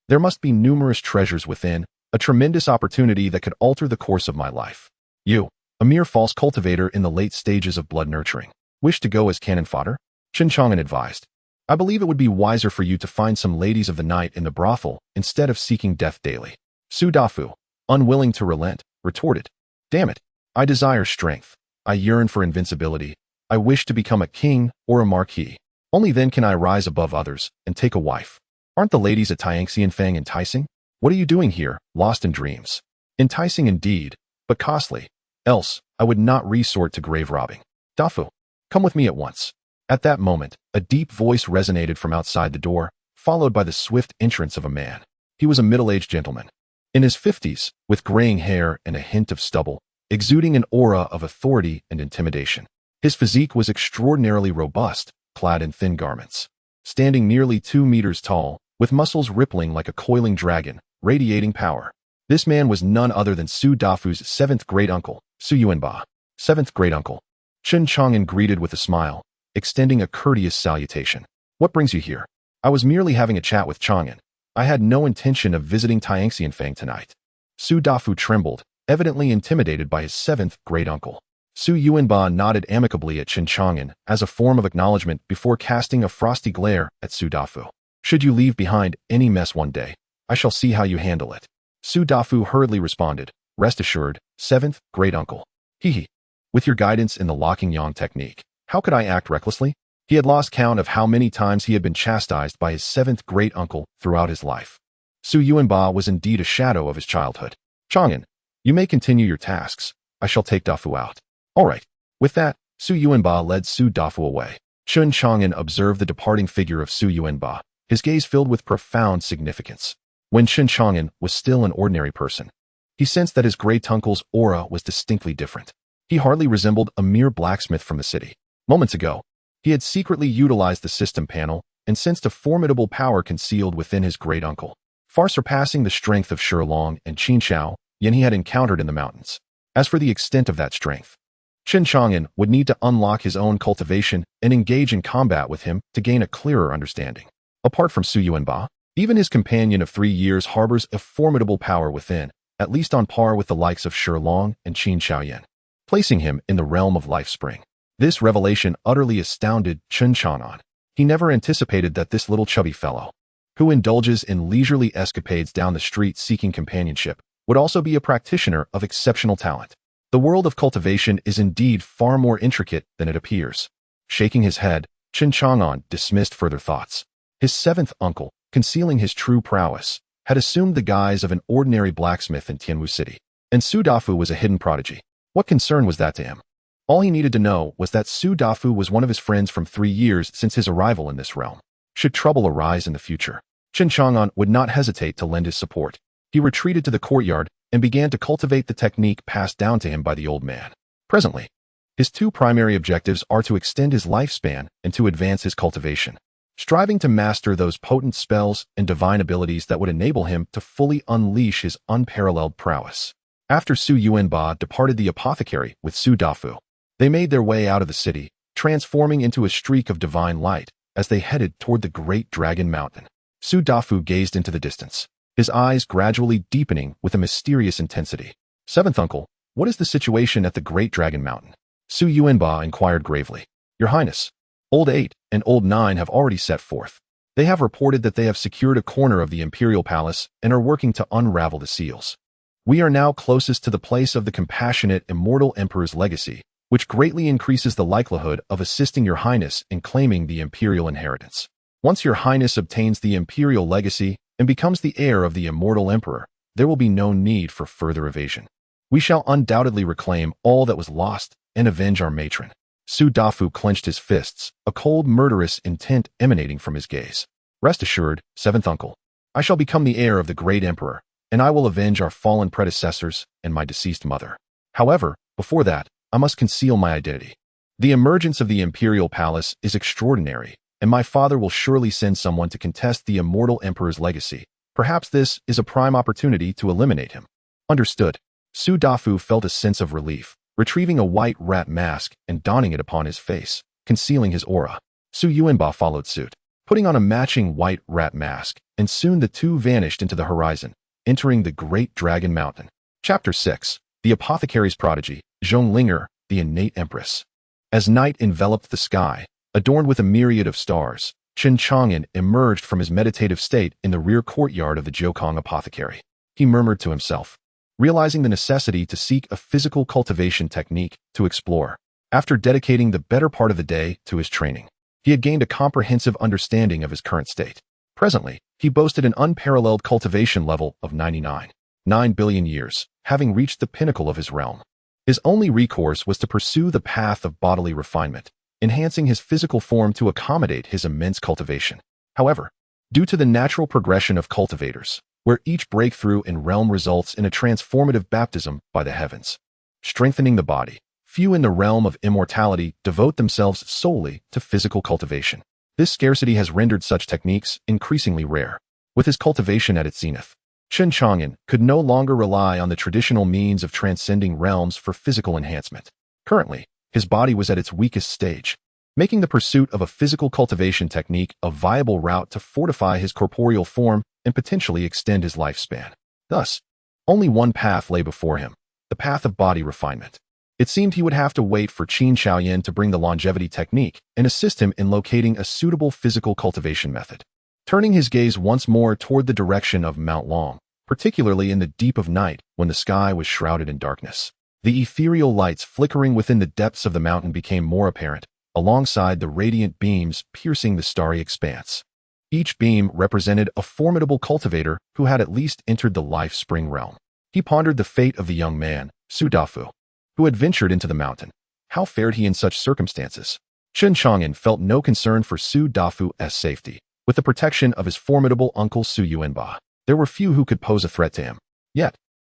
There must be numerous treasures within, A tremendous opportunity that could alter the course of my life. You, a mere false cultivator in the late stages of blood nurturing, wish to go as cannon fodder? Chen Chang'an advised. I believe it would be wiser for you to find some ladies of the night in the brothel instead of seeking death daily. Su Dafu, unwilling to relent, retorted. Damn it. I desire strength. I yearn for invincibility. I wish to become a king or a marquis. Only then can I rise above others and take a wife. Aren't the ladies at Tianxianfang enticing? What are you doing here, lost in dreams? Enticing indeed, but costly. Else, I would not resort to grave robbing. Dafu, come with me at once. At that moment, a deep voice resonated from outside the door, followed by the swift entrance of a man. He was a middle-aged gentleman. In his 50s, with graying hair and a hint of stubble, exuding an aura of authority and intimidation. His physique was extraordinarily robust, clad in thin garments. Standing nearly 2 meters tall, with muscles rippling like a coiling dragon, radiating power. This man was none other than Su Dafu's seventh great-uncle, Su Yuanba. Seventh great-uncle. Chen Chang'an greeted with a smile, extending a courteous salutation. What brings you here? I was merely having a chat with Chang'an. I had no intention of visiting Tianxianfang tonight. Su Dafu trembled, evidently intimidated by his seventh great-uncle. Su Yuanba nodded amicably at Chen Chang'an as a form of acknowledgement before casting a frosty glare at Su Dafu. Should you leave behind any mess one day, I shall see how you handle it. Su Dafu hurriedly responded, rest assured, seventh great-uncle. Hee. With your guidance in the locking yang technique, how could I act recklessly? He had lost count of how many times he had been chastised by his seventh great-uncle throughout his life. Su Yuanba was indeed a shadow of his childhood. Chang'an, you may continue your tasks. I shall take Dafu out. All right. With that, Su Yuanba led Su Dafu away. Chen Chang'an observed the departing figure of Su Yuanba, his gaze filled with profound significance. When Chen Chang'an was still an ordinary person, he sensed that his great-uncle's aura was distinctly different. He hardly resembled a mere blacksmith from the city. Moments ago, he had secretly utilized the system panel and sensed a formidable power concealed within his great-uncle, far surpassing the strength of Shilong and Qinshao Yan he had encountered in the mountains. As for the extent of that strength, Chen Chang'an would need to unlock his own cultivation and engage in combat with him to gain a clearer understanding. Apart from Su Yuanba, even his companion of 3 years harbors a formidable power within, at least on par with the likes of Shilong and Qinshao Yan, placing him in the realm of life spring. This revelation utterly astounded Chen Chang'an. He never anticipated that this little chubby fellow, who indulges in leisurely escapades down the street seeking companionship, would also be a practitioner of exceptional talent. The world of cultivation is indeed far more intricate than it appears. Shaking his head, Chen Chang'an dismissed further thoughts. His seventh uncle, concealing his true prowess, had assumed the guise of an ordinary blacksmith in Tianwu City, and Su Dafu was a hidden prodigy. What concern was that to him? All he needed to know was that Su Dafu was one of his friends from 3 years since his arrival in this realm. Should trouble arise in the future, Chen Chang'an would not hesitate to lend his support. He retreated to the courtyard and began to cultivate the technique passed down to him by the old man. Presently, his 2 primary objectives are to extend his lifespan and to advance his cultivation, striving to master those potent spells and divine abilities that would enable him to fully unleash his unparalleled prowess. After Su Yuanba departed the apothecary with Su Dafu, they made their way out of the city, transforming into a streak of divine light as they headed toward the Great Dragon Mountain. Su Dafu gazed into the distance, his eyes gradually deepening with a mysterious intensity. Seventh uncle, what is the situation at the Great Dragon Mountain? Su Yuanba inquired gravely. Your Highness, Old 8 and Old 9 have already set forth. They have reported that they have secured a corner of the Imperial Palace and are working to unravel the seals. We are now closest to the place of the compassionate immortal Emperor's legacy, which greatly increases the likelihood of assisting Your Highness in claiming the imperial inheritance. Once Your Highness obtains the imperial legacy and becomes the heir of the immortal Emperor, there will be no need for further evasion. We shall undoubtedly reclaim all that was lost and avenge our matron. Su Dafu clenched his fists, a cold, murderous intent emanating from his gaze. Rest assured, seventh uncle, I shall become the heir of the great Emperor, and I will avenge our fallen predecessors and my deceased mother. However, before that, I must conceal my identity. The emergence of the Imperial Palace is extraordinary, and my father will surely send someone to contest the immortal Emperor's legacy. Perhaps this is a prime opportunity to eliminate him. Understood. Su Dafu felt a sense of relief, retrieving a white rat mask and donning it upon his face, concealing his aura. Su Yuanba followed suit, putting on a matching white rat mask, and soon the two vanished into the horizon, entering the Great Dragon Mountain. Chapter 6. The Apothecary's Prodigy, Zhonglinger, the Innate Empress. As night enveloped the sky, adorned with a myriad of stars, Chen Chang'an emerged from his meditative state in the rear courtyard of the Jiukong Apothecary. He murmured to himself, realizing the necessity to seek a physical cultivation technique to explore. After dedicating the better part of the day to his training, he had gained a comprehensive understanding of his current state. Presently, he boasted an unparalleled cultivation level of 9 billion years, having reached the pinnacle of his realm. His only recourse was to pursue the path of bodily refinement, enhancing his physical form to accommodate his immense cultivation. However, due to the natural progression of cultivators, where each breakthrough in realm results in a transformative baptism by the heavens, strengthening the body, few in the realm of immortality devote themselves solely to physical cultivation. This scarcity has rendered such techniques increasingly rare. With his cultivation at its zenith, Chen Chang'an could no longer rely on the traditional means of transcending realms for physical enhancement. Currently, his body was at its weakest stage, making the pursuit of a physical cultivation technique a viable route to fortify his corporeal form and potentially extend his lifespan. Thus, only one path lay before him, the path of body refinement. It seemed he would have to wait for Chen Chang'an to bring the longevity technique and assist him in locating a suitable physical cultivation method. Turning his gaze once more toward the direction of Mount Long, particularly in the deep of night when the sky was shrouded in darkness, the ethereal lights flickering within the depths of the mountain became more apparent, alongside the radiant beams piercing the starry expanse. Each beam represented a formidable cultivator who had at least entered the life-spring realm. He pondered the fate of the young man, Su Dafu, who had ventured into the mountain. How fared he in such circumstances? Chen Chang'an felt no concern for Su Dafu's safety. With the protection of his formidable uncle Su Yuanba, there were few who could pose a threat to him. Yet,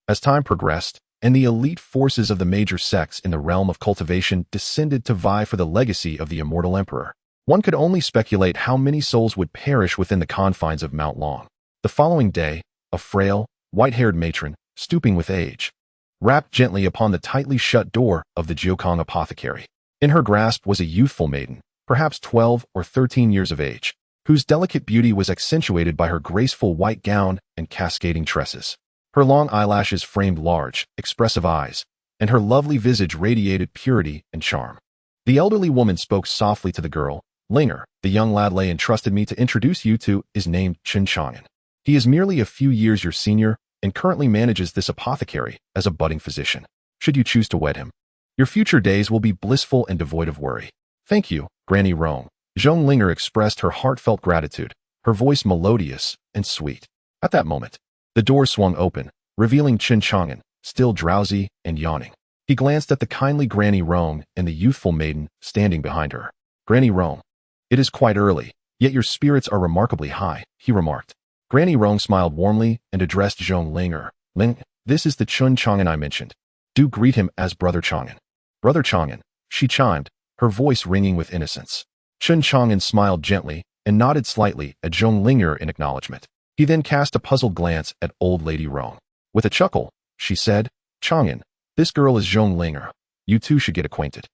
as time progressed, and the elite forces of the major sects in the realm of cultivation descended to vie for the legacy of the immortal emperor, one could only speculate how many souls would perish within the confines of Mount Long. The following day, a frail, white-haired matron, stooping with age, rapped gently upon the tightly shut door of the Jiukong Apothecary. In her grasp was a youthful maiden, perhaps 12 or 13 years of age, whose delicate beauty was accentuated by her graceful white gown and cascading tresses. Her long eyelashes framed large, expressive eyes, and her lovely visage radiated purity and charm. The elderly woman spoke softly to the girl. Linger, the young lad Lei entrusted me to introduce you to, is named Chen Chang'an. He is merely a few years your senior and currently manages this apothecary as a budding physician. Should you choose to wed him, your future days will be blissful and devoid of worry. Thank you, Granny Rong. Zhonglinger expressed her heartfelt gratitude, her voice melodious and sweet. At that moment, the door swung open, revealing Chen Chang'an, still drowsy and yawning. He glanced at the kindly Granny Rong and the youthful maiden standing behind her. Granny Rong, it is quite early, yet your spirits are remarkably high, he remarked. Granny Rong smiled warmly and addressed Zhonglinger. Ling, this is the Chen Chang'an I mentioned. Do greet him as Brother Chang'an. Brother Chang'an, she chimed, her voice ringing with innocence. Chen Chang'an smiled gently and nodded slightly at Zhonglinger in acknowledgement. He then cast a puzzled glance at old lady Rong. With a chuckle, she said, Chang'an, this girl is Zhonglinger. You two should get acquainted.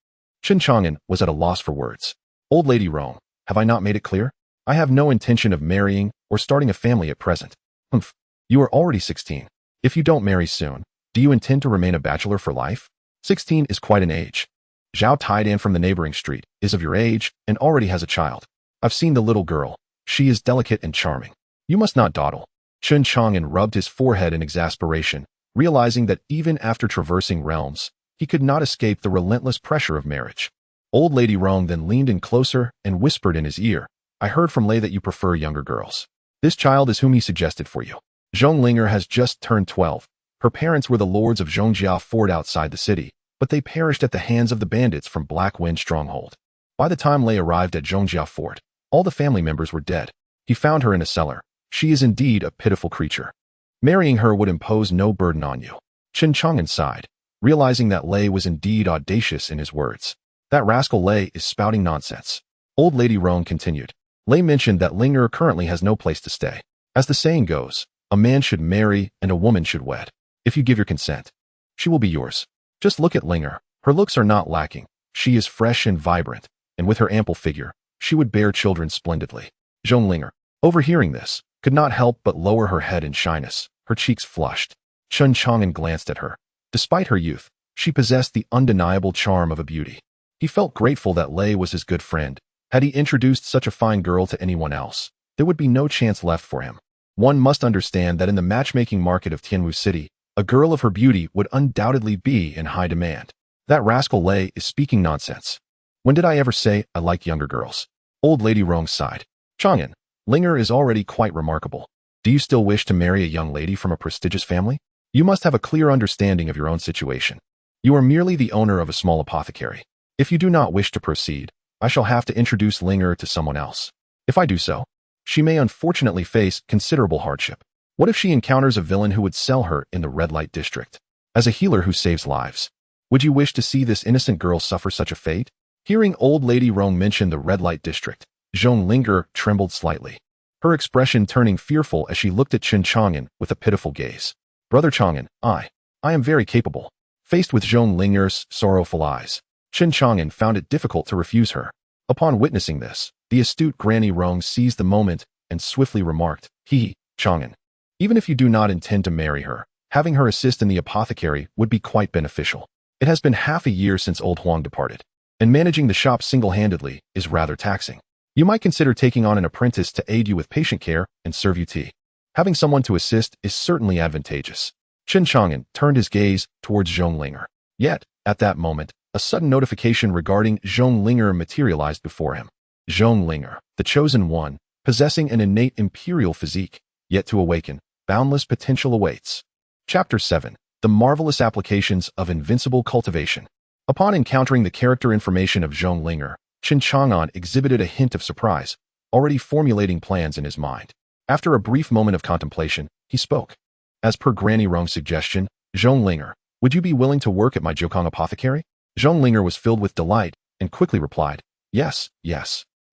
Chen Chang'an was at a loss for words. Old lady Rong, have I not made it clear? I have no intention of marrying or starting a family at present. Humph, you are already 16. If you don't marry soon, do you intend to remain a bachelor for life? 16 is quite an age. Zhao Taidan from the neighboring street is of your age and already has a child. I've seen the little girl. She is delicate and charming. You must not dawdle. Chen Chang'an rubbed his forehead in exasperation, realizing that even after traversing realms, he could not escape the relentless pressure of marriage. Old lady Rong then leaned in closer and whispered in his ear, I heard from Lei that you prefer younger girls. This child is whom he suggested for you. Zhonglinger has just turned 12. Her parents were the lords of Zhongjia Fort outside the city, but they perished at the hands of the bandits from Black Wind Stronghold. By the time Lei arrived at Zhongjia Fort, all the family members were dead. He found her in a cellar. She is indeed a pitiful creature. Marrying her would impose no burden on you. Chen Chang'an sighed, realizing that Lei was indeed audacious in his words. That rascal Lei is spouting nonsense. Old lady Rong continued. Lei mentioned that Linger currently has no place to stay. As the saying goes, a man should marry and a woman should wed. If you give your consent, she will be yours. Just look at Linger. Her looks are not lacking. She is fresh and vibrant, and with her ample figure, she would bear children splendidly. Zhonglinger, overhearing this, could not help but lower her head in shyness. her cheeks flushed. Chen Chang'an glanced at her. Despite her youth, she possessed the undeniable charm of a beauty. He felt grateful that Lei was his good friend. Had he introduced such a fine girl to anyone else, there would be no chance left for him. One must understand that in the matchmaking market of Tianwu City, a girl of her beauty would undoubtedly be in high demand. That rascal Lei is speaking nonsense. When did I ever say I like younger girls? Old Lady Rong sighed. Chang'an, Linger is already quite remarkable. Do you still wish to marry a young lady from a prestigious family? You must have a clear understanding of your own situation. You are merely the owner of a small apothecary. If you do not wish to proceed, I shall have to introduce Linger to someone else. If I do so, she may unfortunately face considerable hardship. What if she encounters a villain who would sell her in the red light district? As a healer who saves lives, would you wish to see this innocent girl suffer such a fate? Hearing old Lady Rong mention the red light district, Zhong Linger trembled slightly, her expression turning fearful as she looked at Chen Chang'an with a pitiful gaze. Brother Chang'an, I am very capable. Faced with Zhong Linger's sorrowful eyes, Chen Chang'an found it difficult to refuse her. Upon witnessing this, the astute Granny Rong seized the moment and swiftly remarked, Chang'an, even if you do not intend to marry her, having her assist in the apothecary would be quite beneficial. It has been half a year since old Huang departed, and managing the shop single-handedly is rather taxing. You might consider taking on an apprentice to aid you with patient care and serve you tea. Having someone to assist is certainly advantageous. Chen Chang'an turned his gaze towards Zhong Linger. Yet, at that moment, a sudden notification regarding Zhong Linger materialized before him. Zhong Linger, the chosen one, possessing an innate imperial physique, yet to awaken, boundless potential awaits. Chapter 7. The Marvelous Applications of Invincible Cultivation. Upon encountering the character information of Zhong Linger, Chen Chang'an exhibited a hint of surprise, already formulating plans in his mind. After a brief moment of contemplation, he spoke. As per Granny Rong's suggestion, Zhong Linger, would you be willing to work at my Jiukang apothecary? Zhong Linger was filled with delight and quickly replied, yes.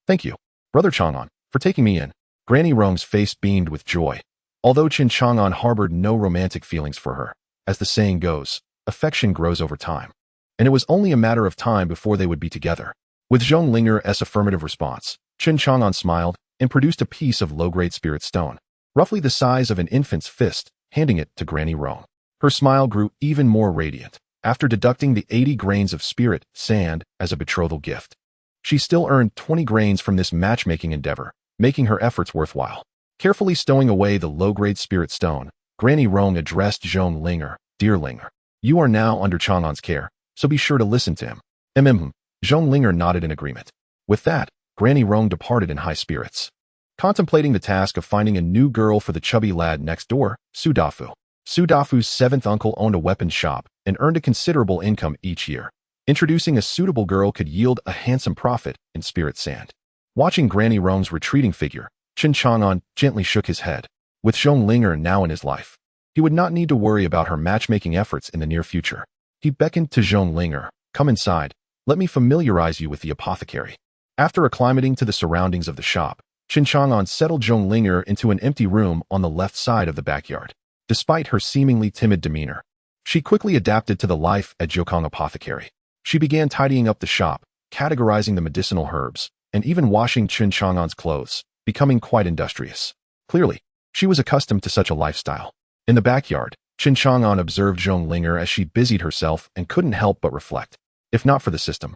Thank you, Brother Chang'an, for taking me in. Granny Rong's face beamed with joy. Although Chen Chang'an harbored no romantic feelings for her, as the saying goes, affection grows over time. And it was only a matter of time before they would be together. With Zhong Linger's affirmative response, Chen Chang'an smiled and produced a piece of low-grade spirit stone, roughly the size of an infant's fist, handing it to Granny Rong. Her smile grew even more radiant after deducting the 80 grains of spirit sand as a betrothal gift. She still earned 20 grains from this matchmaking endeavor, making her efforts worthwhile. Carefully stowing away the low-grade spirit stone, Granny Rong addressed Zhong Linger. Dear Linger, you are now under Chang'an's care, so be sure to listen to him. Zhong Linger nodded in agreement. With that, Granny Rong departed in high spirits. Contemplating the task of finding a new girl for the chubby lad next door, Su Dafu. Su Dafu's seventh uncle owned a weapons shop and earned a considerable income each year. Introducing a suitable girl could yield a handsome profit in spirit sand. Watching Granny Rong's retreating figure, Chen Chang'an gently shook his head. With Zhong Linger now in his life, he would not need to worry about her matchmaking efforts in the near future. He beckoned to Zhong Linger. Come inside. Let me familiarize you with the apothecary. After acclimating to the surroundings of the shop, Chen Chang'an settled Zhong Linger into an empty room on the left side of the backyard. Despite her seemingly timid demeanor, she quickly adapted to the life at Jiukang Apothecary. She began tidying up the shop, categorizing the medicinal herbs, and even washing Chen Chang'an's clothes, becoming quite industrious. Clearly, she was accustomed to such a lifestyle. In the backyard, Chen Chang'an observed Zhong Linger as she busied herself and couldn't help but reflect. If not for the system,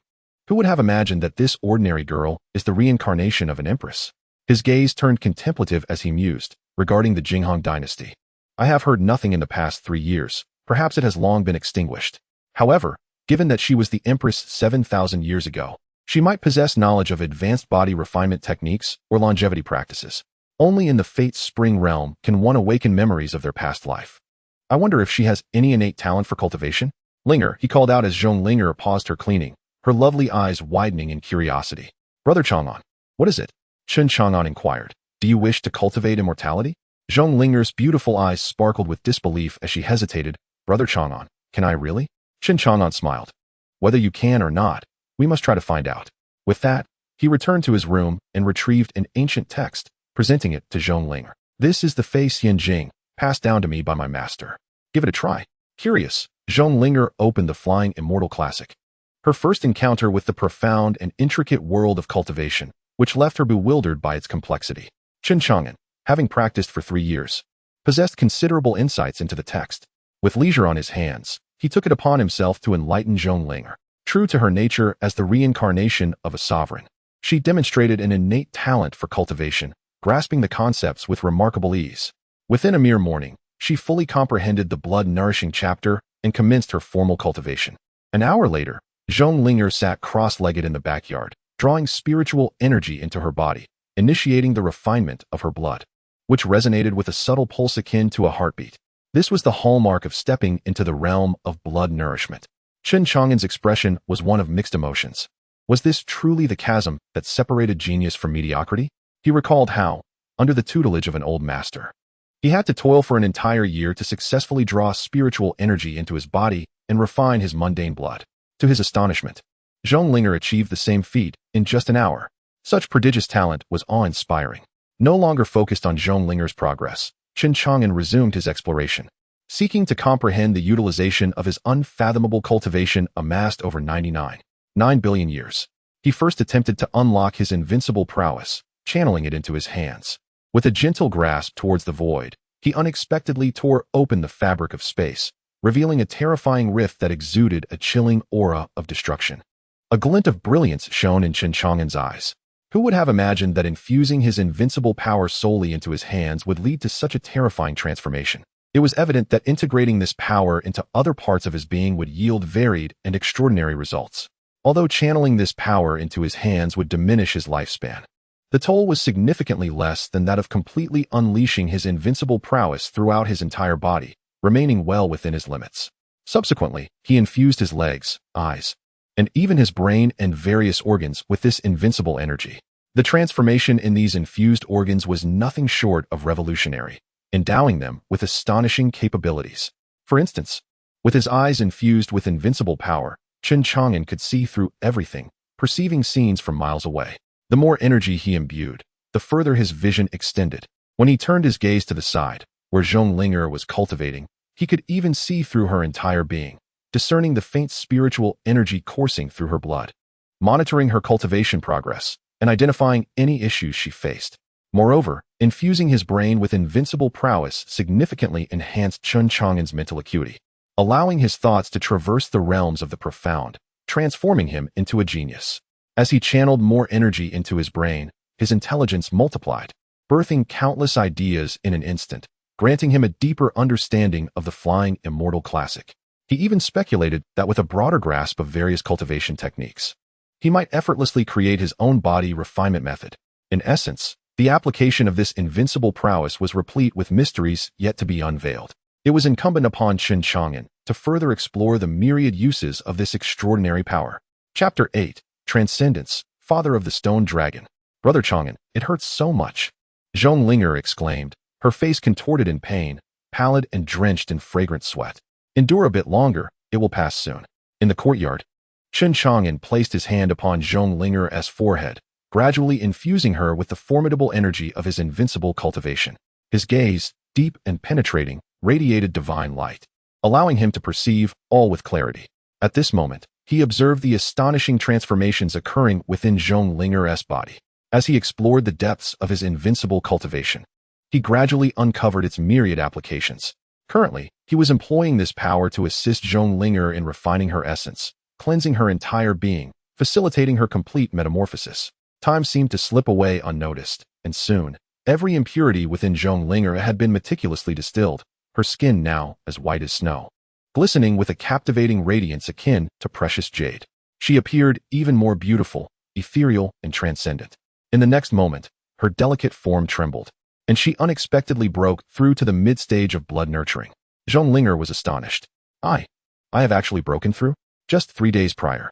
who would have imagined that this ordinary girl is the reincarnation of an empress? His gaze turned contemplative as he mused, regarding the Jinghong dynasty. I have heard nothing in the past 3 years. Perhaps it has long been extinguished. However, given that she was the empress 7,000 years ago, she might possess knowledge of advanced body refinement techniques or longevity practices. Only in the Fate Spring realm can one awaken memories of their past life. I wonder if she has any innate talent for cultivation? Linger, he called out as Zhong Linger paused her cleaning, her lovely eyes widening in curiosity. Brother Chang'an, what is it? Chen Chang'an inquired. Do you wish to cultivate immortality? Zhong Linger's beautiful eyes sparkled with disbelief as she hesitated. Brother Chang'an, can I really? Chen Chang'an smiled. Whether you can or not, we must try to find out. With that, he returned to his room and retrieved an ancient text, presenting it to Zhong Linger. This is the Fei Xian Jing, passed down to me by my master. Give it a try. Curious, Zhong Linger opened the Flying Immortal Classic. Her first encounter with the profound and intricate world of cultivation, which left her bewildered by its complexity. Chen Chang'an, having practiced for 3 years, possessed considerable insights into the text. With leisure on his hands, he took it upon himself to enlighten Zhonglinger. True to her nature as the reincarnation of a sovereign, she demonstrated an innate talent for cultivation, grasping the concepts with remarkable ease. Within a mere morning, she fully comprehended the blood-nourishing chapter and commenced her formal cultivation. An hour later, Zhonglinger sat cross-legged in the backyard, drawing spiritual energy into her body, initiating the refinement of her blood, which resonated with a subtle pulse akin to a heartbeat. This was the hallmark of stepping into the realm of blood nourishment. Chen Chang'an's expression was one of mixed emotions. Was this truly the chasm that separated genius from mediocrity? He recalled how, under the tutelage of an old master, he had to toil for an entire year to successfully draw spiritual energy into his body and refine his mundane blood. To his astonishment, Zhonglinger achieved the same feat in just an hour. Such prodigious talent was awe-inspiring. No longer focused on Zhonglinger's progress, Chen Chang'an resumed his exploration, seeking to comprehend the utilization of his unfathomable cultivation amassed over 9 billion years. He first attempted to unlock his invincible prowess, channeling it into his hands. With a gentle grasp towards the void, he unexpectedly tore open the fabric of space, revealing a terrifying rift that exuded a chilling aura of destruction. A glint of brilliance shone in Chen Chang'an's eyes. Who would have imagined that infusing his invincible power solely into his hands would lead to such a terrifying transformation? It was evident that integrating this power into other parts of his being would yield varied and extraordinary results. Although channeling this power into his hands would diminish his lifespan, the toll was significantly less than that of completely unleashing his invincible prowess throughout his entire body, remaining well within his limits. Subsequently, he infused his legs, eyes, and even his brain and various organs with this invincible energy. The transformation in these infused organs was nothing short of revolutionary, endowing them with astonishing capabilities. For instance, with his eyes infused with invincible power, Chen Chang'an could see through everything, perceiving scenes from miles away. The more energy he imbued, the further his vision extended. When he turned his gaze to the side, where Zhonglinger was cultivating, he could even see through her entire being, discerning the faint spiritual energy coursing through her blood, monitoring her cultivation progress, and identifying any issues she faced. Moreover, infusing his brain with invincible prowess significantly enhanced Chen Chang'an's mental acuity, allowing his thoughts to traverse the realms of the profound, transforming him into a genius. As he channeled more energy into his brain, his intelligence multiplied, birthing countless ideas in an instant, granting him a deeper understanding of the flying immortal classic. He even speculated that with a broader grasp of various cultivation techniques, he might effortlessly create his own body refinement method. In essence, the application of this invincible prowess was replete with mysteries yet to be unveiled. It was incumbent upon Chen Chang'an to further explore the myriad uses of this extraordinary power. Chapter 8. Transcendence, Father of the Stone Dragon. Brother Chang'an, it hurts so much, Zhonglinger exclaimed, her face contorted in pain, pallid and drenched in fragrant sweat. Endure a bit longer, it will pass soon. In the courtyard, Chen Chang'an placed his hand upon Zhonglinger's forehead, gradually infusing her with the formidable energy of his invincible cultivation. His gaze, deep and penetrating, radiated divine light, allowing him to perceive all with clarity. At this moment, he observed the astonishing transformations occurring within Zhonglinger's body. As he explored the depths of his invincible cultivation, he gradually uncovered its myriad applications. Currently, he was employing this power to assist Zhonglinger in refining her essence, cleansing her entire being, facilitating her complete metamorphosis. Time seemed to slip away unnoticed, and soon, every impurity within Zhonglinger had been meticulously distilled, her skin now as white as snow, glistening with a captivating radiance akin to precious jade. She appeared even more beautiful, ethereal, and transcendent. In the next moment, her delicate form trembled, and she unexpectedly broke through to the mid-stage of blood nurturing. Zhonglinger was astonished. I have actually broken through? Just 3 days prior,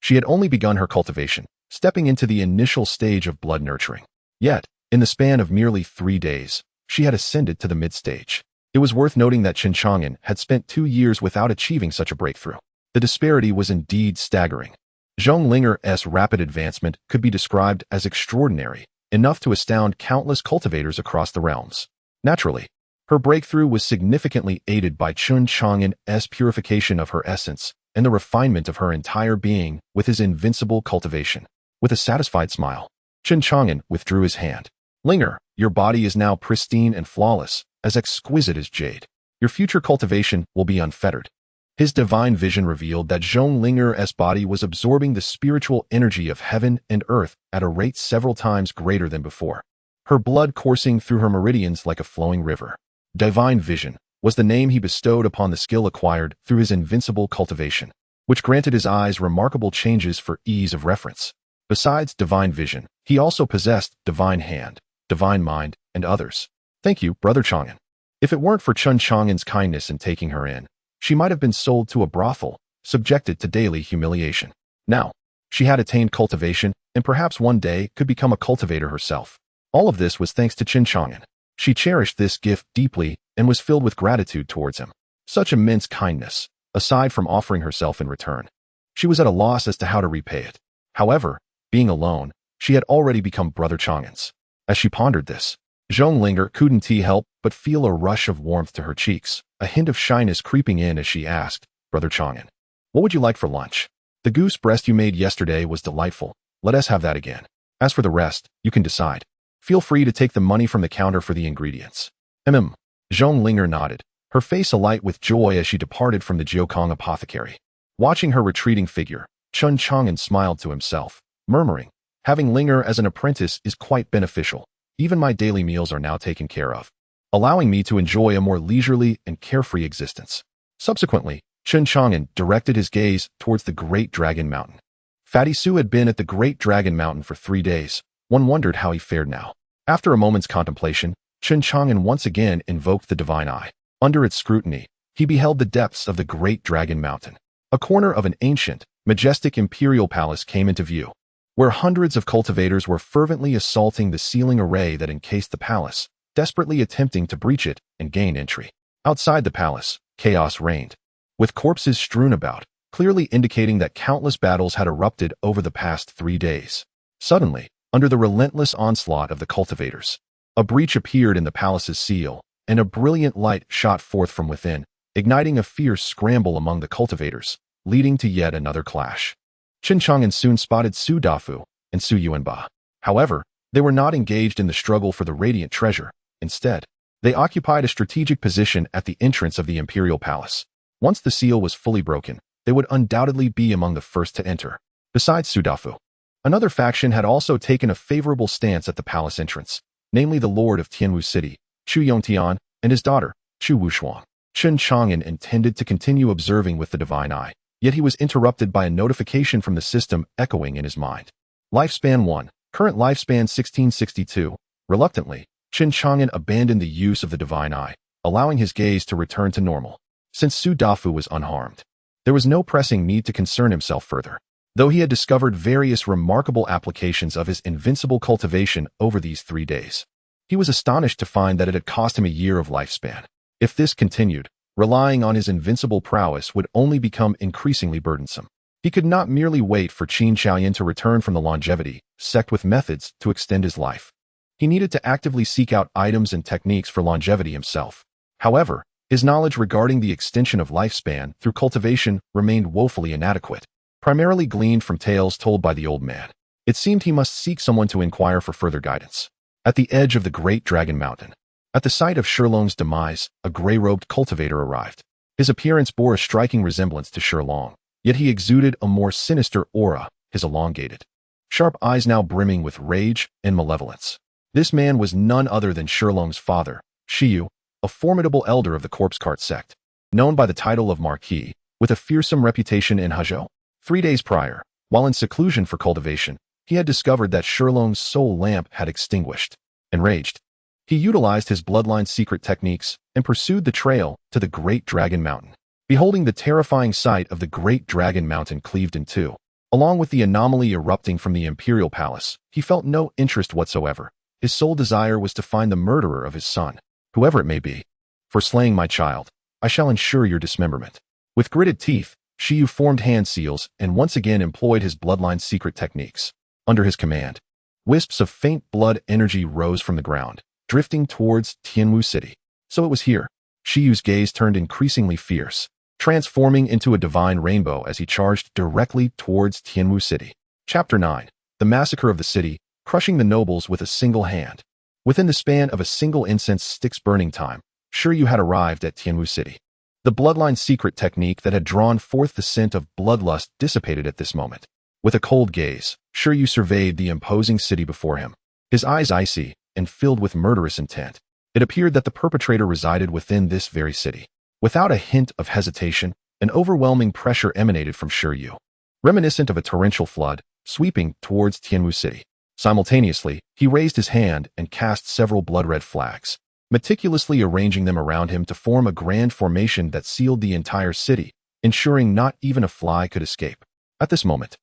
she had only begun her cultivation, stepping into the initial stage of blood nurturing. Yet, in the span of merely 3 days, she had ascended to the mid-stage. It was worth noting that Chen Chang'an had spent 2 years without achieving such a breakthrough. The disparity was indeed staggering. Zhonglinger's rapid advancement could be described as extraordinary, enough to astound countless cultivators across the realms. Naturally, her breakthrough was significantly aided by Chen Chang'an's purification of her essence and the refinement of her entire being with his invincible cultivation. With a satisfied smile, Chen Chang'an withdrew his hand. Linger, your body is now pristine and flawless, as exquisite as jade. Your future cultivation will be unfettered. His divine vision revealed that Zhong Linger's body was absorbing the spiritual energy of heaven and earth at a rate several times greater than before, her blood coursing through her meridians like a flowing river. Divine vision was the name he bestowed upon the skill acquired through his invincible cultivation, which granted his eyes remarkable changes for ease of reference. Besides divine vision, he also possessed divine hand, divine mind, and others. Thank you, Brother Chang'an. If it weren't for Chen Chang'an's kindness in taking her in, she might have been sold to a brothel, subjected to daily humiliation. Now, she had attained cultivation and perhaps one day could become a cultivator herself. All of this was thanks to Chen Chang'an. She cherished this gift deeply and was filled with gratitude towards him. Such immense kindness, aside from offering herself in return. She was at a loss as to how to repay it. However, being alone, she had already become Brother Chang'an's. As she pondered this, Zhong Linger couldn't help but feel a rush of warmth to her cheeks, a hint of shyness creeping in as she asked, Brother Chang'an, what would you like for lunch? The goose breast you made yesterday was delightful. Let us have that again. As for the rest, you can decide. Feel free to take the money from the counter for the ingredients. Zhong Linger nodded, her face alight with joy as she departed from the Jiukong apothecary. Watching her retreating figure, Chen Chang'an smiled to himself, murmuring, having Linger as an apprentice is quite beneficial. Even my daily meals are now taken care of, allowing me to enjoy a more leisurely and carefree existence. Subsequently, Chen Chang'an directed his gaze towards the Great Dragon Mountain. Fatty Su had been at the Great Dragon Mountain for 3 days. One wondered how he fared now. After a moment's contemplation, Chen Chang'an once again invoked the divine eye. Under its scrutiny, he beheld the depths of the Great Dragon Mountain. A corner of an ancient, majestic imperial palace came into view, where hundreds of cultivators were fervently assaulting the ceiling array that encased the palace, desperately attempting to breach it and gain entry. Outside the palace, chaos reigned, with corpses strewn about, clearly indicating that countless battles had erupted over the past 3 days. Suddenly, under the relentless onslaught of the cultivators, a breach appeared in the palace's seal, and a brilliant light shot forth from within, igniting a fierce scramble among the cultivators, leading to yet another clash. Chen Chang'an soon spotted Su Dafu and Su Yuanba. However, they were not engaged in the struggle for the radiant treasure. Instead, they occupied a strategic position at the entrance of the imperial palace. Once the seal was fully broken, they would undoubtedly be among the first to enter. Besides Su Dafu, another faction had also taken a favorable stance at the palace entrance, namely the lord of Tianwu City, Chu Yongtian, and his daughter, Chu Wushuang. Chen Chang'an intended to continue observing with the divine eye, yet he was interrupted by a notification from the system echoing in his mind. Lifespan 1. Current lifespan 1662. Reluctantly, Chen Chang'an abandoned the use of the divine eye, allowing his gaze to return to normal. Since Su Dafu was unharmed, there was no pressing need to concern himself further, though he had discovered various remarkable applications of his invincible cultivation over these 3 days. He was astonished to find that it had cost him a year of lifespan. If this continued, relying on his invincible prowess would only become increasingly burdensome. He could not merely wait for Chen Chang'an to return from the longevity sect with methods to extend his life. He needed to actively seek out items and techniques for longevity himself. However, his knowledge regarding the extension of lifespan through cultivation remained woefully inadequate, primarily gleaned from tales told by the old man. It seemed he must seek someone to inquire for further guidance. At the edge of the Great Dragon Mountain, at the sight of Shilong's demise, a gray-robed cultivator arrived. His appearance bore a striking resemblance to Shilong, yet he exuded a more sinister aura, his elongated, sharp eyes now brimming with rage and malevolence. This man was none other than Shilong's father, Shiyu, a formidable elder of the corpse cart sect, known by the title of Marquis, with a fearsome reputation in Hezhou. 3 days prior, while in seclusion for cultivation, he had discovered that Shilong's soul lamp had extinguished. Enraged, he utilized his bloodline's secret techniques and pursued the trail to the Great Dragon Mountain. Beholding the terrifying sight of the Great Dragon Mountain cleaved in two, along with the anomaly erupting from the imperial palace, he felt no interest whatsoever. His sole desire was to find the murderer of his son, whoever it may be. For slaying my child, I shall ensure your dismemberment. With gritted teeth, Shiyu formed hand seals and once again employed his bloodline's secret techniques. Under his command, wisps of faint blood energy rose from the ground, drifting towards Tianwu City. So it was here. Shiyu's gaze turned increasingly fierce, transforming into a divine rainbow as he charged directly towards Tianwu City. Chapter 9. The Massacre of the City, crushing the nobles with a single hand. Within the span of a single incense stick's burning time, Shiryu had arrived at Tianwu City. The bloodline secret technique that had drawn forth the scent of bloodlust dissipated at this moment. With a cold gaze, Shiryu surveyed the imposing city before him, his eyes icy and filled with murderous intent. It appeared that the perpetrator resided within this very city. Without a hint of hesitation, an overwhelming pressure emanated from Shiryu, reminiscent of a torrential flood, sweeping towards Tianwu City. Simultaneously, he raised his hand and cast several blood-red flags, meticulously arranging them around him to form a grand formation that sealed the entire city, ensuring not even a fly could escape. At this moment,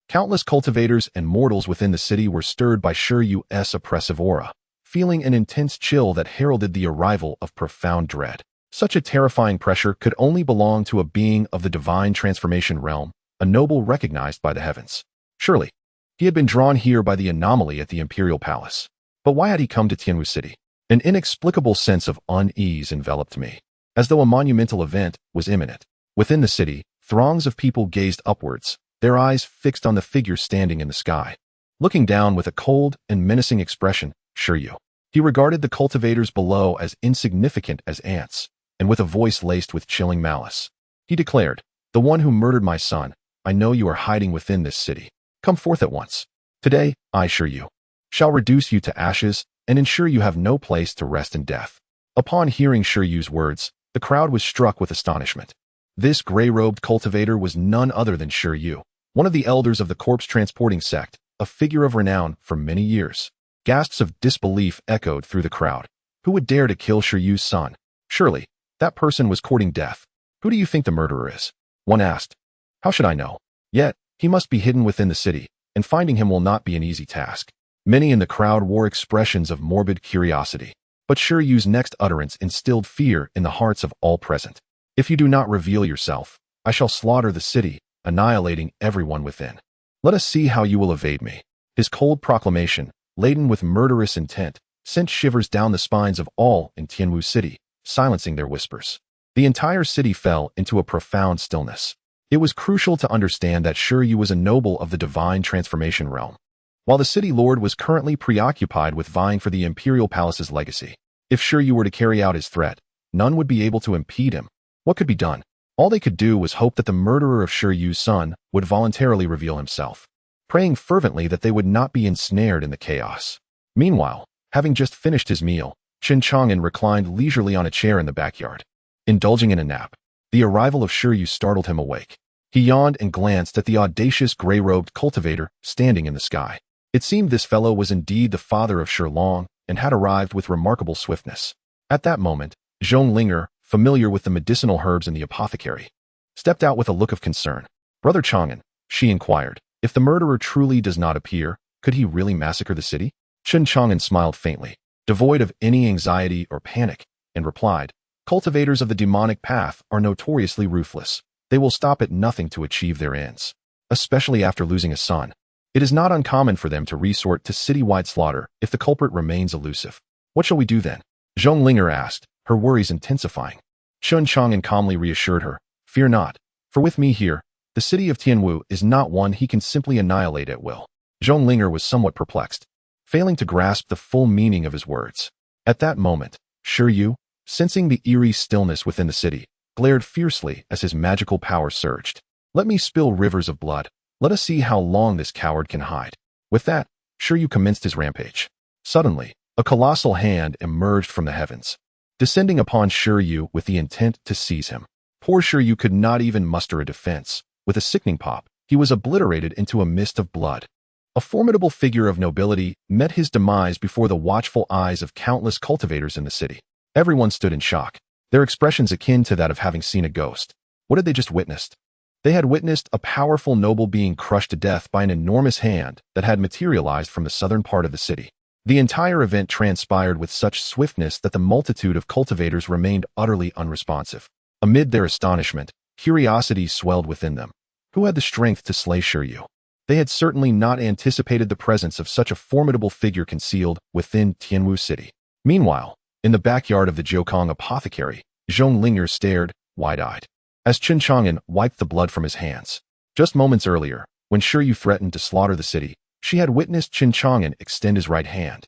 countless cultivators and mortals within the city were stirred by Shiryu's oppressive aura, feeling an intense chill that heralded the arrival of profound dread. Such a terrifying pressure could only belong to a being of the divine transformation realm, a noble recognized by the heavens. Surely, he had been drawn here by the anomaly at the imperial palace. But why had he come to Tianwu City? An inexplicable sense of unease enveloped me, as though a monumental event was imminent. Within the city, throngs of people gazed upwards, their eyes fixed on the figure standing in the sky. Looking down with a cold and menacing expression, Shiryu. He regarded the cultivators below as insignificant as ants, and with a voice laced with chilling malice, he declared, "The one who murdered my son, I know you are hiding within this city. Come forth at once. Today, I, Shiryu, shall reduce you to ashes and ensure you have no place to rest in death." Upon hearing Shiryu's words, the crowd was struck with astonishment. This gray-robed cultivator was none other than Shiryu, one of the elders of the corpse-transporting sect, a figure of renown for many years. Gasps of disbelief echoed through the crowd. Who would dare to kill Shiryu's son? Surely, that person was courting death. Who do you think the murderer is? One asked. How should I know? Yet, he must be hidden within the city, and finding him will not be an easy task. Many in the crowd wore expressions of morbid curiosity, but Shiryu's next utterance instilled fear in the hearts of all present. If you do not reveal yourself, I shall slaughter the city, annihilating everyone within. Let us see how you will evade me. His cold proclamation, laden with murderous intent, sent shivers down the spines of all in Tianwu City, silencing their whispers. The entire city fell into a profound stillness. It was crucial to understand that Shiryu was a noble of the divine transformation realm, while the city lord was currently preoccupied with vying for the imperial palace's legacy. If Shiryu were to carry out his threat, none would be able to impede him. What could be done? All they could do was hope that the murderer of Shiryu's son would voluntarily reveal himself, praying fervently that they would not be ensnared in the chaos. Meanwhile, having just finished his meal, Chen Chang'an reclined leisurely on a chair in the backyard, indulging in a nap. The arrival of Shiryu startled him awake. He yawned and glanced at the audacious gray-robed cultivator standing in the sky. It seemed this fellow was indeed the father of Shilong and had arrived with remarkable swiftness. At that moment, Zhonglinger, familiar with the medicinal herbs in the apothecary, stepped out with a look of concern. Brother Chang'an, she inquired, if the murderer truly does not appear, could he really massacre the city? Chen Chang'an smiled faintly, devoid of any anxiety or panic, and replied, cultivators of the demonic path are notoriously ruthless. They will stop at nothing to achieve their ends, especially after losing a son. It is not uncommon for them to resort to citywide slaughter if the culprit remains elusive. What shall we do then? Zhonglinger asked, her worries intensifying. Chen Chang'an calmly reassured her, fear not, for with me here, the city of Tianwu is not one he can simply annihilate at will. Zhonglinger was somewhat perplexed, failing to grasp the full meaning of his words. At that moment, Shiryu, sensing the eerie stillness within the city, glared fiercely as his magical power surged. Let me spill rivers of blood. Let us see how long this coward can hide. With that, Shiryu commenced his rampage. Suddenly, a colossal hand emerged from the heavens, descending upon Shiryu with the intent to seize him. Poor Shiryu could not even muster a defense. With a sickening pop, he was obliterated into a mist of blood. A formidable figure of nobility met his demise before the watchful eyes of countless cultivators in the city. Everyone stood in shock, their expressions akin to that of having seen a ghost. What had they just witnessed? They had witnessed a powerful noble being crushed to death by an enormous hand that had materialized from the southern part of the city. The entire event transpired with such swiftness that the multitude of cultivators remained utterly unresponsive. Amid their astonishment, curiosity swelled within them. Who had the strength to slay Shiryu? They had certainly not anticipated the presence of such a formidable figure concealed within Tianwu City. Meanwhile, in the backyard of the Jiukong apothecary, Zhonglinger stared, wide-eyed, as Chen Chang'an wiped the blood from his hands. Just moments earlier, when Shiryu threatened to slaughter the city, she had witnessed Chen Chang'an extend his right hand,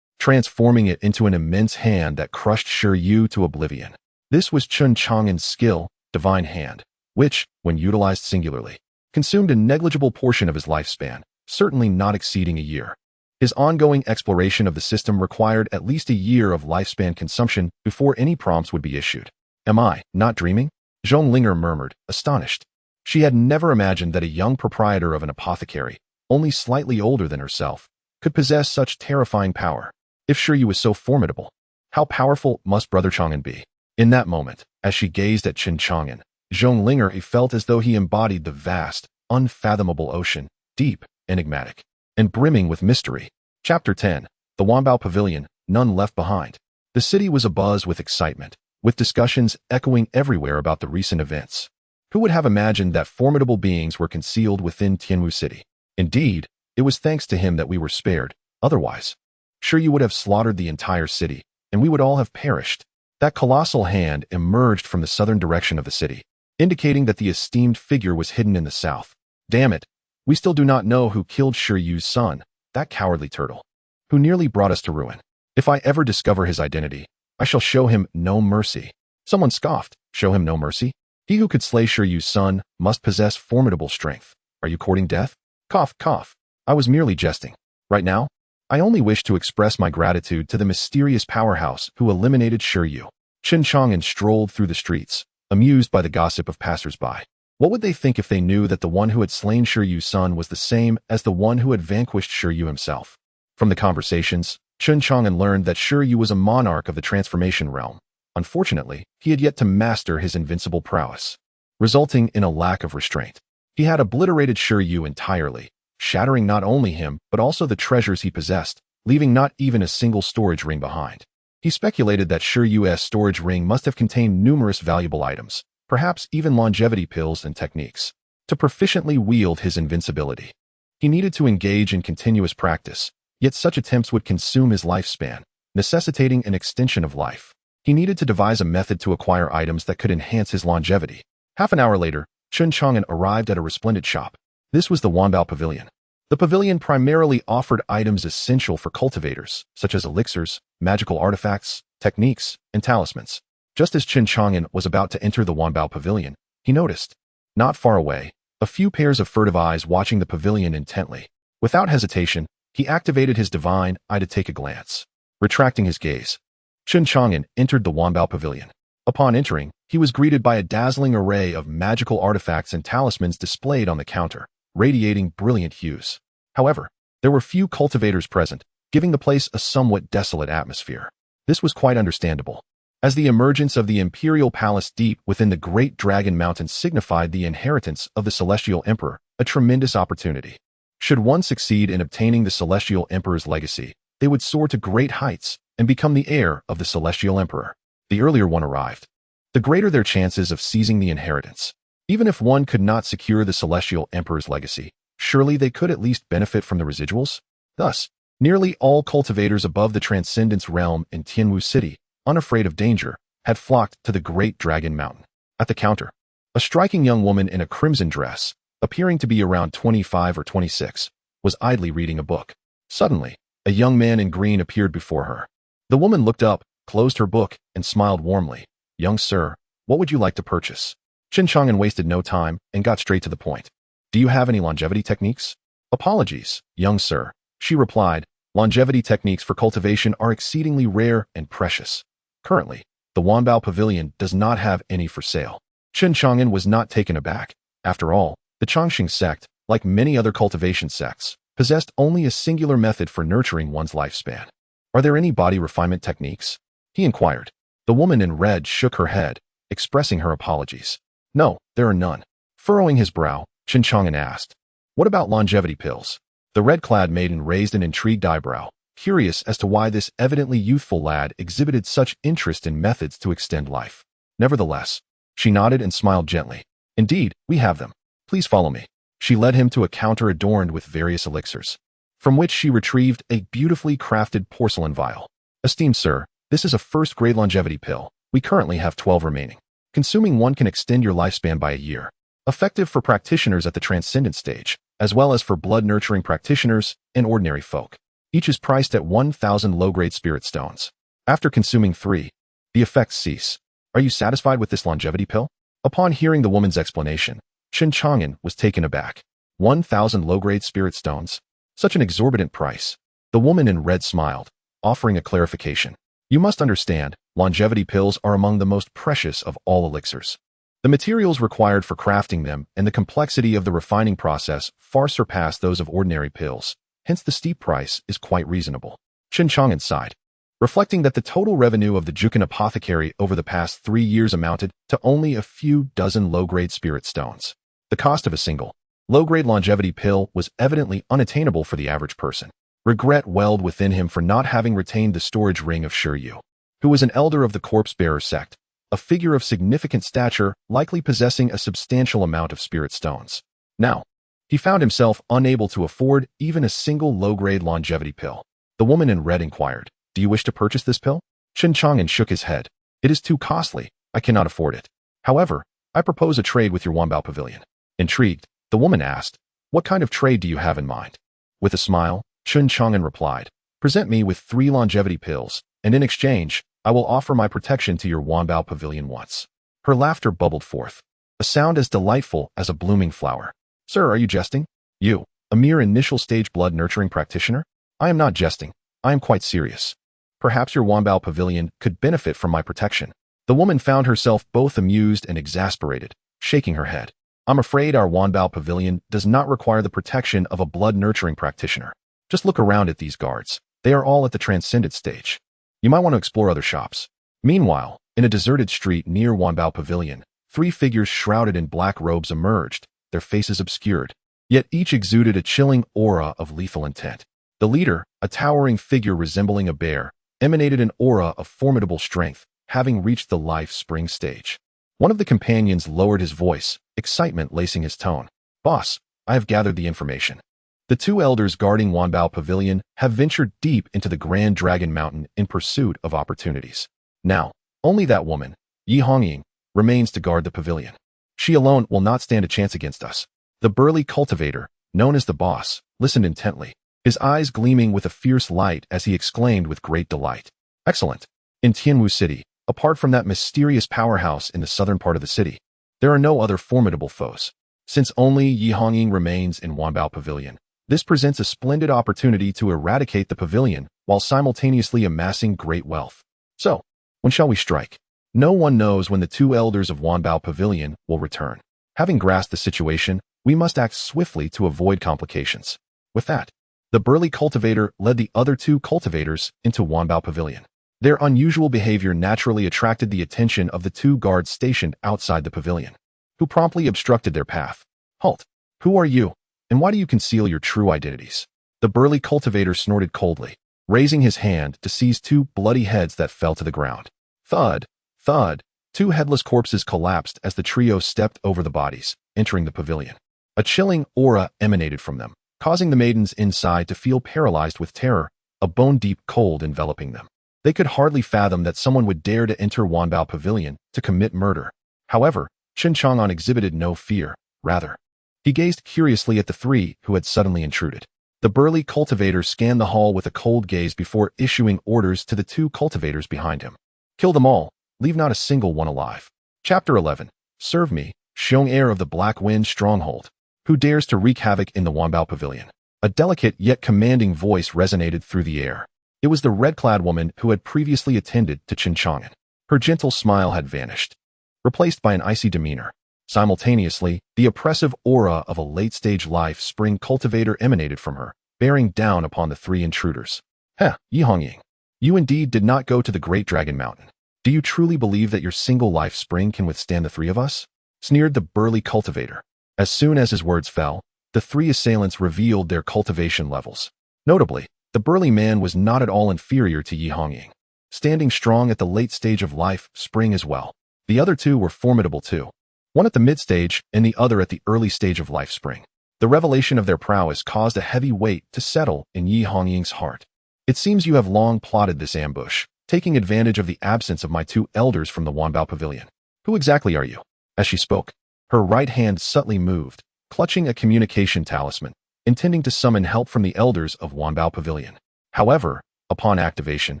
transforming it into an immense hand that crushed Shi Yu to oblivion. This was Chen Chang'an's skill, divine hand, which, when utilized singularly, consumed a negligible portion of his lifespan, certainly not exceeding a year. His ongoing exploration of the system required at least a year of lifespan consumption before any prompts would be issued. Am I not dreaming? Zhong Linger murmured, astonished. She had never imagined that a young proprietor of an apothecary, only slightly older than herself, could possess such terrifying power. If Shi Yu was so formidable, how powerful must Brother Chang'an be? In that moment, as she gazed at Chen Chang'an, Zhong Linger felt as though he embodied the vast, unfathomable ocean, deep, enigmatic, and brimming with mystery. Chapter 10. The Wanbao Pavilion, None Left Behind. The city was abuzz with excitement, with discussions echoing everywhere about the recent events. Who would have imagined that formidable beings were concealed within Tianwu City? Indeed, it was thanks to him that we were spared. Otherwise, Shi Yu would have slaughtered the entire city, and we would all have perished. That colossal hand emerged from the southern direction of the city, indicating that the esteemed figure was hidden in the south. Damn it, we still do not know who killed Shi Yu's son, that cowardly turtle, who nearly brought us to ruin. If I ever discover his identity, I shall show him no mercy. Someone scoffed, show him no mercy? He who could slay Shi Yu's son must possess formidable strength. Are you courting death? Cough, cough. I was merely jesting. Right now, I only wish to express my gratitude to the mysterious powerhouse who eliminated Shi Yu. Chen Chang'an strolled through the streets, amused by the gossip of passers-by. What would they think if they knew that the one who had slain Shi Yu's son was the same as the one who had vanquished Shi Yu himself? From the conversations, Chen Chang'an learned that Shi Yu was a monarch of the transformation realm. Unfortunately, he had yet to master his invincible prowess, resulting in a lack of restraint. He had obliterated Shi Yu entirely, shattering not only him but also the treasures he possessed, leaving not even a single storage ring behind. He speculated that Shi Yu's storage ring must have contained numerous valuable items, perhaps even longevity pills and techniques. To proficiently wield his invincibility, he needed to engage in continuous practice, yet such attempts would consume his lifespan, necessitating an extension of life. He needed to devise a method to acquire items that could enhance his longevity. Half an hour later, Chen Chang'an arrived at a resplendent shop. This was the Wanbao Pavilion. The pavilion primarily offered items essential for cultivators, such as elixirs, magical artifacts, techniques, and talismans. Just as Chen Chang'an was about to enter the Wanbao Pavilion, he noticed, not far away, a few pairs of furtive eyes watching the pavilion intently. Without hesitation, he activated his divine eye to take a glance. Retracting his gaze, Chen Chang'an entered the Wanbao Pavilion. Upon entering, he was greeted by a dazzling array of magical artifacts and talismans displayed on the counter, radiating brilliant hues. However, there were few cultivators present, giving the place a somewhat desolate atmosphere. This was quite understandable, as the emergence of the imperial palace deep within the Great Dragon Mountain signified the inheritance of the Celestial Emperor, a tremendous opportunity. Should one succeed in obtaining the Celestial Emperor's legacy, they would soar to great heights and become the heir of the Celestial Emperor. The earlier one arrived, the greater their chances of seizing the inheritance. Even if one could not secure the Celestial Emperor's legacy, surely they could at least benefit from the residuals? Thus, nearly all cultivators above the Transcendence realm in Tianwu City, unafraid of danger, had flocked to the Great Dragon Mountain. At the counter, a striking young woman in a crimson dress, appearing to be around 25 or 26, was idly reading a book. Suddenly, a young man in green appeared before her. The woman looked up, closed her book, and smiled warmly. "Young sir, what would you like to purchase?" Chen Chang'an wasted no time and got straight to the point. "Do you have any longevity techniques?" "Apologies, young sir," she replied. "Longevity techniques for cultivation are exceedingly rare and precious. Currently, the Wanbao Pavilion does not have any for sale." Chen Chang'an was not taken aback. After all, the Changxing sect, like many other cultivation sects, possessed only a singular method for nurturing one's lifespan. "Are there any body refinement techniques?" he inquired. The woman in red shook her head, expressing her apologies. "No, there are none." Furrowing his brow, Chen Chang'an asked, "What about longevity pills?" The red-clad maiden raised an intrigued eyebrow, curious as to why this evidently youthful lad exhibited such interest in methods to extend life. Nevertheless, she nodded and smiled gently. "Indeed, we have them. Please follow me." She led him to a counter adorned with various elixirs, from which she retrieved a beautifully crafted porcelain vial. "Esteemed sir, this is a first-grade longevity pill. We currently have 12 remaining. Consuming one can extend your lifespan by a year. Effective for practitioners at the transcendent stage, as well as for blood-nurturing practitioners and ordinary folk." Each is priced at 1,000 low-grade spirit stones. After consuming 3, the effects cease. Are you satisfied with this longevity pill? Upon hearing the woman's explanation, Chen Chang'an was taken aback. 1,000 low-grade spirit stones? Such an exorbitant price. The woman in red smiled, offering a clarification. You must understand, longevity pills are among the most precious of all elixirs. The materials required for crafting them and the complexity of the refining process far surpass those of ordinary pills. Hence the steep price is quite reasonable. Chen Chang'an sighed, reflecting that the total revenue of the Jukan apothecary over the past 3 years amounted to only a few dozen low-grade spirit stones. The cost of a single, low-grade longevity pill was evidently unattainable for the average person. Regret welled within him for not having retained the storage ring of Shiryu, who was an elder of the corpse-bearer sect, a figure of significant stature likely possessing a substantial amount of spirit stones. Now, he found himself unable to afford even a single low-grade longevity pill. The woman in red inquired, "Do you wish to purchase this pill?" Chen Chang'an shook his head. "It is too costly. I cannot afford it. However, I propose a trade with your Wanbao Pavilion." Intrigued, the woman asked, "What kind of trade do you have in mind?" With a smile, Chen Chang'an replied, "Present me with 3 longevity pills, and in exchange, I will offer my protection to your Wanbao Pavilion once." Her laughter bubbled forth, a sound as delightful as a blooming flower. "Sir, are you jesting? You, a mere initial-stage blood-nurturing practitioner? I am not jesting. I am quite serious. Perhaps your Wanbao Pavilion could benefit from my protection." The woman found herself both amused and exasperated, shaking her head. "I'm afraid our Wanbao Pavilion does not require the protection of a blood-nurturing practitioner. Just look around at these guards. They are all at the transcendent stage. You might want to explore other shops." Meanwhile, in a deserted street near Wanbao Pavilion, 3 figures shrouded in black robes emerged, their faces obscured. Yet each exuded a chilling aura of lethal intent. The leader, a towering figure resembling a bear, emanated an aura of formidable strength, having reached the life spring stage. One of the companions lowered his voice, excitement lacing his tone. "Boss, I have gathered the information. The 2 elders guarding Wanbao Pavilion have ventured deep into the Grand Dragon Mountain in pursuit of opportunities. Now, only that woman, Yi Hongying, remains to guard the pavilion. She alone will not stand a chance against us." The burly cultivator, known as the boss, listened intently, his eyes gleaming with a fierce light as he exclaimed with great delight. "Excellent. In Tianwu City, apart from that mysterious powerhouse in the southern part of the city, there are no other formidable foes. Since only Yi Hongying remains in Wanbao Pavilion, this presents a splendid opportunity to eradicate the pavilion while simultaneously amassing great wealth. So, when shall we strike? No one knows when the 2 elders of Wanbao Pavilion will return. Having grasped the situation, we must act swiftly to avoid complications." With that, the burly cultivator led the other 2 cultivators into Wanbao Pavilion. Their unusual behavior naturally attracted the attention of the 2 guards stationed outside the pavilion, who promptly obstructed their path. "Halt! Who are you, and why do you conceal your true identities?" The burly cultivator snorted coldly, raising his hand to seize 2 bloody heads that fell to the ground. Thud! Thud! 2 headless corpses collapsed as the trio stepped over the bodies, entering the pavilion. A chilling aura emanated from them, causing the maidens inside to feel paralyzed with terror, a bone-deep cold enveloping them. They could hardly fathom that someone would dare to enter Wanbao Pavilion to commit murder. However, Chen Chang'an exhibited no fear. Rather, he gazed curiously at the 3 who had suddenly intruded. The burly cultivator scanned the hall with a cold gaze before issuing orders to the 2 cultivators behind him. "Kill them all. Leave not a single one alive." Chapter 11. Serve me, Xiong heir of the Black Wind Stronghold. Who dares to wreak havoc in the Wanbao Pavilion? A delicate yet commanding voice resonated through the air. It was the red-clad woman who had previously attended to Chen Chang'an. Her gentle smile had vanished, replaced by an icy demeanor. Simultaneously, the oppressive aura of a late-stage life spring cultivator emanated from her, bearing down upon the 3 intruders. "Heh, Yi Hongying, you indeed did not go to the Great Dragon Mountain. Do you truly believe that your single life spring can withstand the 3 of us?" sneered the burly cultivator. As soon as his words fell, the 3 assailants revealed their cultivation levels. Notably, the burly man was not at all inferior to Yi Hongying, standing strong at the late stage of life spring as well. The other 2 were formidable too, one at the mid-stage and the other at the early stage of life spring. The revelation of their prowess caused a heavy weight to settle in Yi Hongying's heart. "It seems you have long plotted this ambush, taking advantage of the absence of my 2 elders from the Wanbao Pavilion. Who exactly are you?" As she spoke, her right hand subtly moved, clutching a communication talisman, intending to summon help from the elders of Wanbao Pavilion. However, upon activation,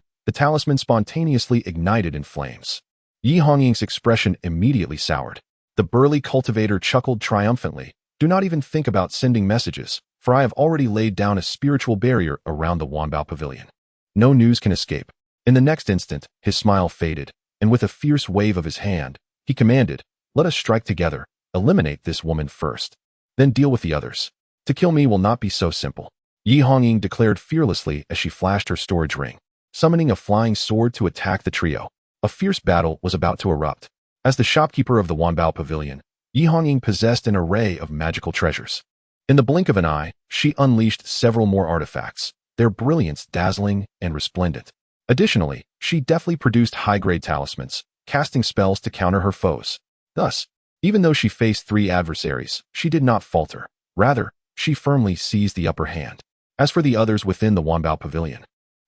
the talisman spontaneously ignited in flames. Yi Hongying's expression immediately soured. The burly cultivator chuckled triumphantly. Do not even think about sending messages, for I have already laid down a spiritual barrier around the Wanbao Pavilion. No news can escape. In the next instant, his smile faded, and with a fierce wave of his hand, he commanded, let us strike together, eliminate this woman first. Then deal with the others. To kill me will not be so simple. Yi Hongying declared fearlessly as she flashed her storage ring, summoning a flying sword to attack the trio. A fierce battle was about to erupt. As the shopkeeper of the Wanbao Pavilion, Yi Hongying possessed an array of magical treasures. In the blink of an eye, she unleashed several more artifacts, their brilliance dazzling and resplendent. Additionally, she deftly produced high-grade talismans, casting spells to counter her foes. Thus, even though she faced 3 adversaries, she did not falter. Rather, she firmly seized the upper hand. As for the others within the Wanbao Pavilion,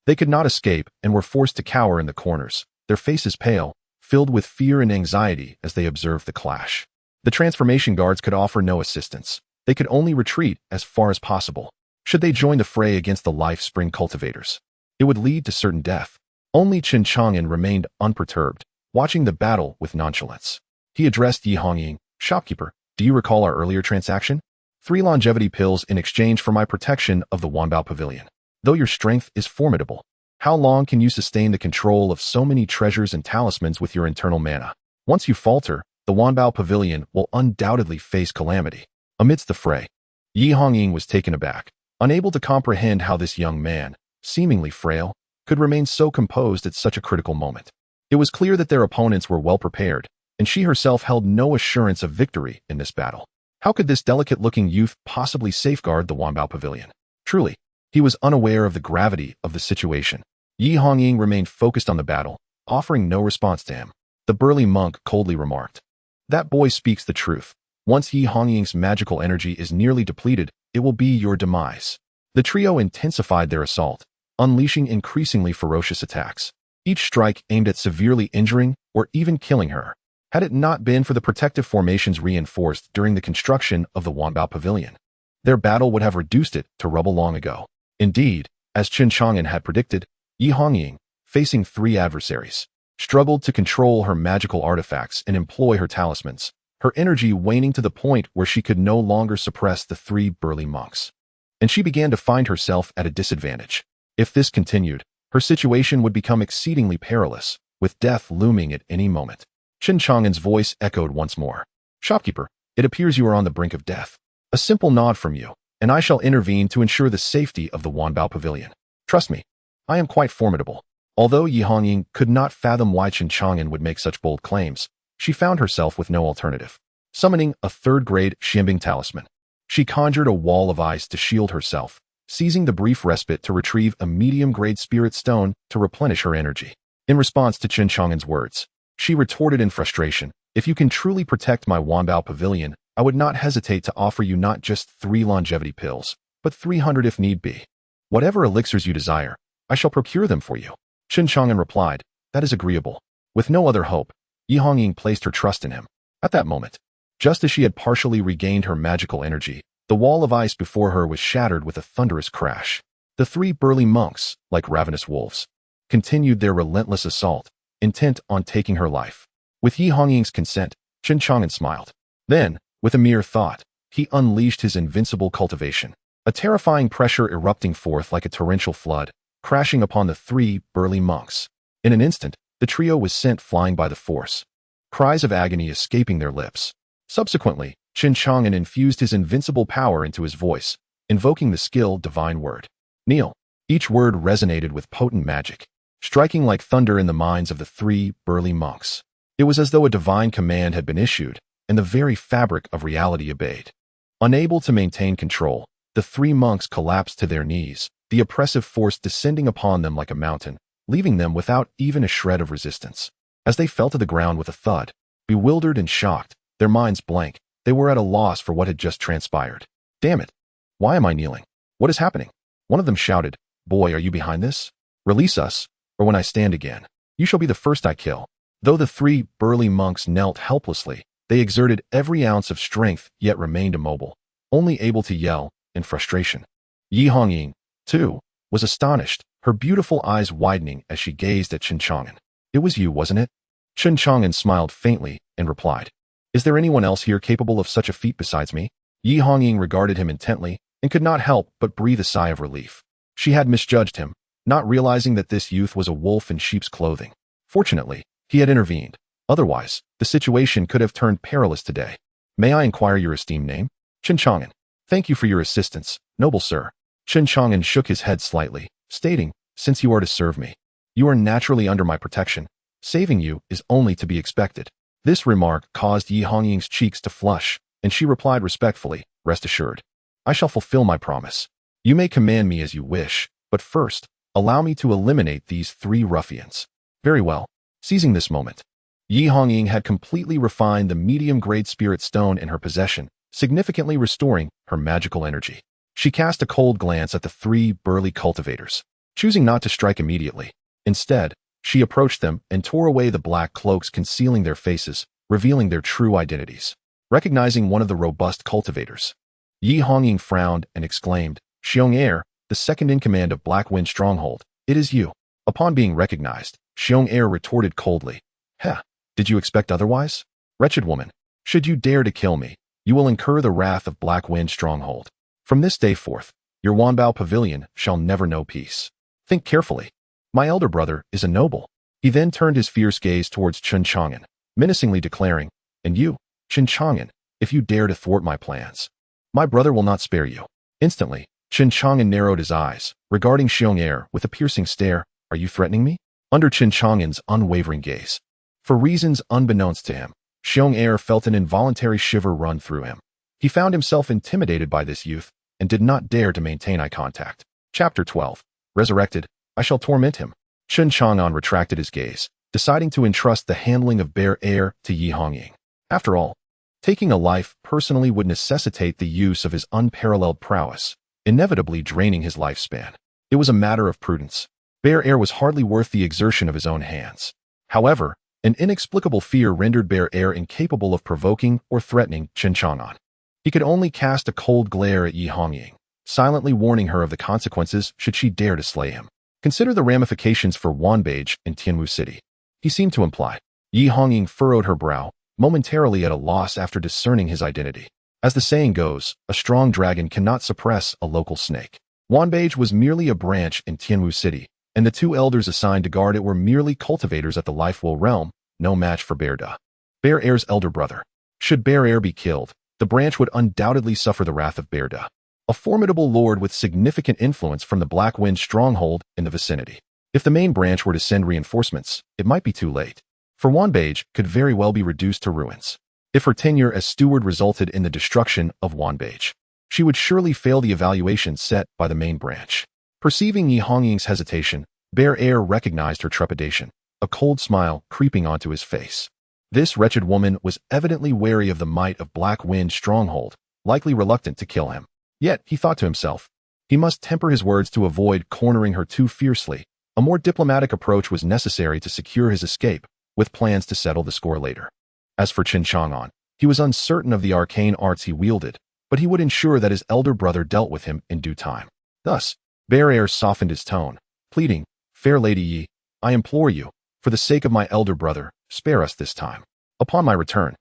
they could not escape and were forced to cower in the corners, their faces pale, filled with fear and anxiety as they observed the clash. The transformation guards could offer no assistance. They could only retreat as far as possible. Should they join the fray against the Life Spring cultivators, it would lead to certain death. Only Chen Chang'an remained unperturbed, watching the battle with nonchalance. He addressed Yi Hongying, shopkeeper, do you recall our earlier transaction? 3 longevity pills in exchange for my protection of the Wanbao Pavilion. Though your strength is formidable, how long can you sustain the control of so many treasures and talismans with your internal mana? Once you falter, the Wanbao Pavilion will undoubtedly face calamity. Amidst the fray, Yi Hongying was taken aback, unable to comprehend how this young man, seemingly frail, could remain so composed at such a critical moment. It was clear that their opponents were well prepared, and she herself held no assurance of victory in this battle. How could this delicate-looking youth possibly safeguard the Wanbao Pavilion? Truly, he was unaware of the gravity of the situation. Yi Hongying remained focused on the battle, offering no response to him. The burly monk coldly remarked, that boy speaks the truth. Once Yi Hongying's magical energy is nearly depleted, it will be your demise. The trio intensified their assault, unleashing increasingly ferocious attacks. Each strike aimed at severely injuring or even killing her. Had it not been for the protective formations reinforced during the construction of the Wanbao Pavilion, their battle would have reduced it to rubble long ago. Indeed, as Chen Chang'an had predicted, Yi Hongying, facing 3 adversaries, struggled to control her magical artifacts and employ her talismans, her energy waning to the point where she could no longer suppress the 3 burly monks. And she began to find herself at a disadvantage. If this continued, her situation would become exceedingly perilous, with death looming at any moment. Chen Chang'an's voice echoed once more. Shopkeeper, it appears you are on the brink of death. A simple nod from you, and I shall intervene to ensure the safety of the Wanbao Pavilion. Trust me, I am quite formidable. Although Yi Hongying could not fathom why Chen Chang'an would make such bold claims, she found herself with no alternative. Summoning a 3rd-grade Xianbing talisman, she conjured a wall of ice to shield herself, seizing the brief respite to retrieve a medium-grade spirit stone to replenish her energy. In response to Chen Chang'an's words, she retorted in frustration, if you can truly protect my Wanbao Pavilion, I would not hesitate to offer you not just 3 longevity pills, but 300 if need be. Whatever elixirs you desire, I shall procure them for you. Chen Chang'an replied, that is agreeable. With no other hope, Yi Hongying placed her trust in him. At that moment, just as she had partially regained her magical energy, the wall of ice before her was shattered with a thunderous crash. The 3 burly monks, like ravenous wolves, continued their relentless assault, intent on taking her life. With Yi Hongying's consent, Chen Chang'an smiled. Then, with a mere thought, he unleashed his invincible cultivation, a terrifying pressure erupting forth like a torrential flood, crashing upon the 3 burly monks. In an instant, the trio was sent flying by the force, cries of agony escaping their lips. Subsequently, Chen Chang'an infused his invincible power into his voice, invoking the skilled divine word. Kneel. Each word resonated with potent magic, striking like thunder in the minds of the 3 burly monks. It was as though a divine command had been issued, and the very fabric of reality obeyed. Unable to maintain control, the 3 monks collapsed to their knees, the oppressive force descending upon them like a mountain, leaving them without even a shred of resistance. As they fell to the ground with a thud, bewildered and shocked, their minds blank, they were at a loss for what had just transpired. Damn it! Why am I kneeling? What is happening? One of them shouted, Boy, are you behind this? Release us, or when I stand again, you shall be the first I kill. Though the 3 burly monks knelt helplessly, they exerted every ounce of strength yet remained immobile, only able to yell in frustration. Yi Hongying, too, was astonished, her beautiful eyes widening as she gazed at Chen Chang'an. "It was you, wasn't it?" Chen Chang'an smiled faintly and replied, "Is there anyone else here capable of such a feat besides me?" Yi Hongying regarded him intently and could not help but breathe a sigh of relief. She had misjudged him, not realizing that this youth was a wolf in sheep's clothing. Fortunately, he had intervened. Otherwise, the situation could have turned perilous today. "May I inquire your esteemed name?" "Chen Chang'an." "Thank you for your assistance, noble sir." Chen Chang'an shook his head slightly, stating, "Since you are to serve me, you are naturally under my protection. Saving you is only to be expected." This remark caused Yi Hongying's cheeks to flush, and she replied respectfully, "Rest assured, I shall fulfill my promise. You may command me as you wish, but first, allow me to eliminate these 3 ruffians." "Very well." Seizing this moment, Yi Hongying had completely refined the medium-grade spirit stone in her possession, significantly restoring her magical energy. She cast a cold glance at the 3 burly cultivators, choosing not to strike immediately. Instead, she approached them and tore away the black cloaks concealing their faces, revealing their true identities. Recognizing one of the robust cultivators, Yi Hongying frowned and exclaimed, "Xiong Air, the second-in-command of Black Wind Stronghold, it is you." Upon being recognized, Xiong Air retorted coldly, "Heh, did you expect otherwise? Wretched woman, should you dare to kill me, you will incur the wrath of Black Wind Stronghold. From this day forth, your Wanbao Pavilion shall never know peace. Think carefully. My elder brother is a noble." He then turned his fierce gaze towards Chen Chang'an, menacingly declaring, "And you, Chen Chang'an, if you dare to thwart my plans, my brother will not spare you." Instantly, Chen Chang'an narrowed his eyes, regarding Xiong Air with a piercing stare. "Are you threatening me?" Under Chen Chang'an's unwavering gaze, for reasons unbeknownst to him, Xiong Air felt an involuntary shiver run through him. He found himself intimidated by this youth and did not dare to maintain eye contact. Chapter 12. Resurrected, I shall torment him. Chen Chang'an retracted his gaze, deciding to entrust the handling of Bear Air to Yi Hongying. After all, taking a life personally would necessitate the use of his unparalleled prowess, inevitably draining his lifespan. It was a matter of prudence. Bear Air was hardly worth the exertion of his own hands. However, an inexplicable fear rendered Bear Air incapable of provoking or threatening Chen Chang'an. He could only cast a cold glare at Yi Hongying, silently warning her of the consequences should she dare to slay him. "Consider the ramifications for Wanbage and Tianwu City," he seemed to imply. Yi Hongying furrowed her brow, momentarily at a loss after discerning his identity. As the saying goes, a strong dragon cannot suppress a local snake. Wanbage was merely a branch in Tianwu City, and the 2 elders assigned to guard it were merely cultivators at the Lifewill realm, no match for Bear Air's elder brother. Should Bear Air be killed, the branch would undoubtedly suffer the wrath of Bear, a formidable lord with significant influence from the Black Wind stronghold in the vicinity. If the main branch were to send reinforcements, it might be too late. For Wanbage could very well be reduced to ruins. If her tenure as steward resulted in the destruction of Wanbage, she would surely fail the evaluation set by the main branch. Perceiving Yi Hongying's hesitation, Bear Air recognized her trepidation, a cold smile creeping onto his face. This wretched woman was evidently wary of the might of Black Wind stronghold, likely reluctant to kill him. Yet, he thought to himself, he must temper his words to avoid cornering her too fiercely. A more diplomatic approach was necessary to secure his escape, with plans to settle the score later. As for Chen Chang'an, he was uncertain of the arcane arts he wielded, but he would ensure that his elder brother dealt with him in due time. Thus, Bear Air softened his tone, pleading, "Fair Lady Yi, I implore you, for the sake of my elder brother, spare us this time. Upon my return,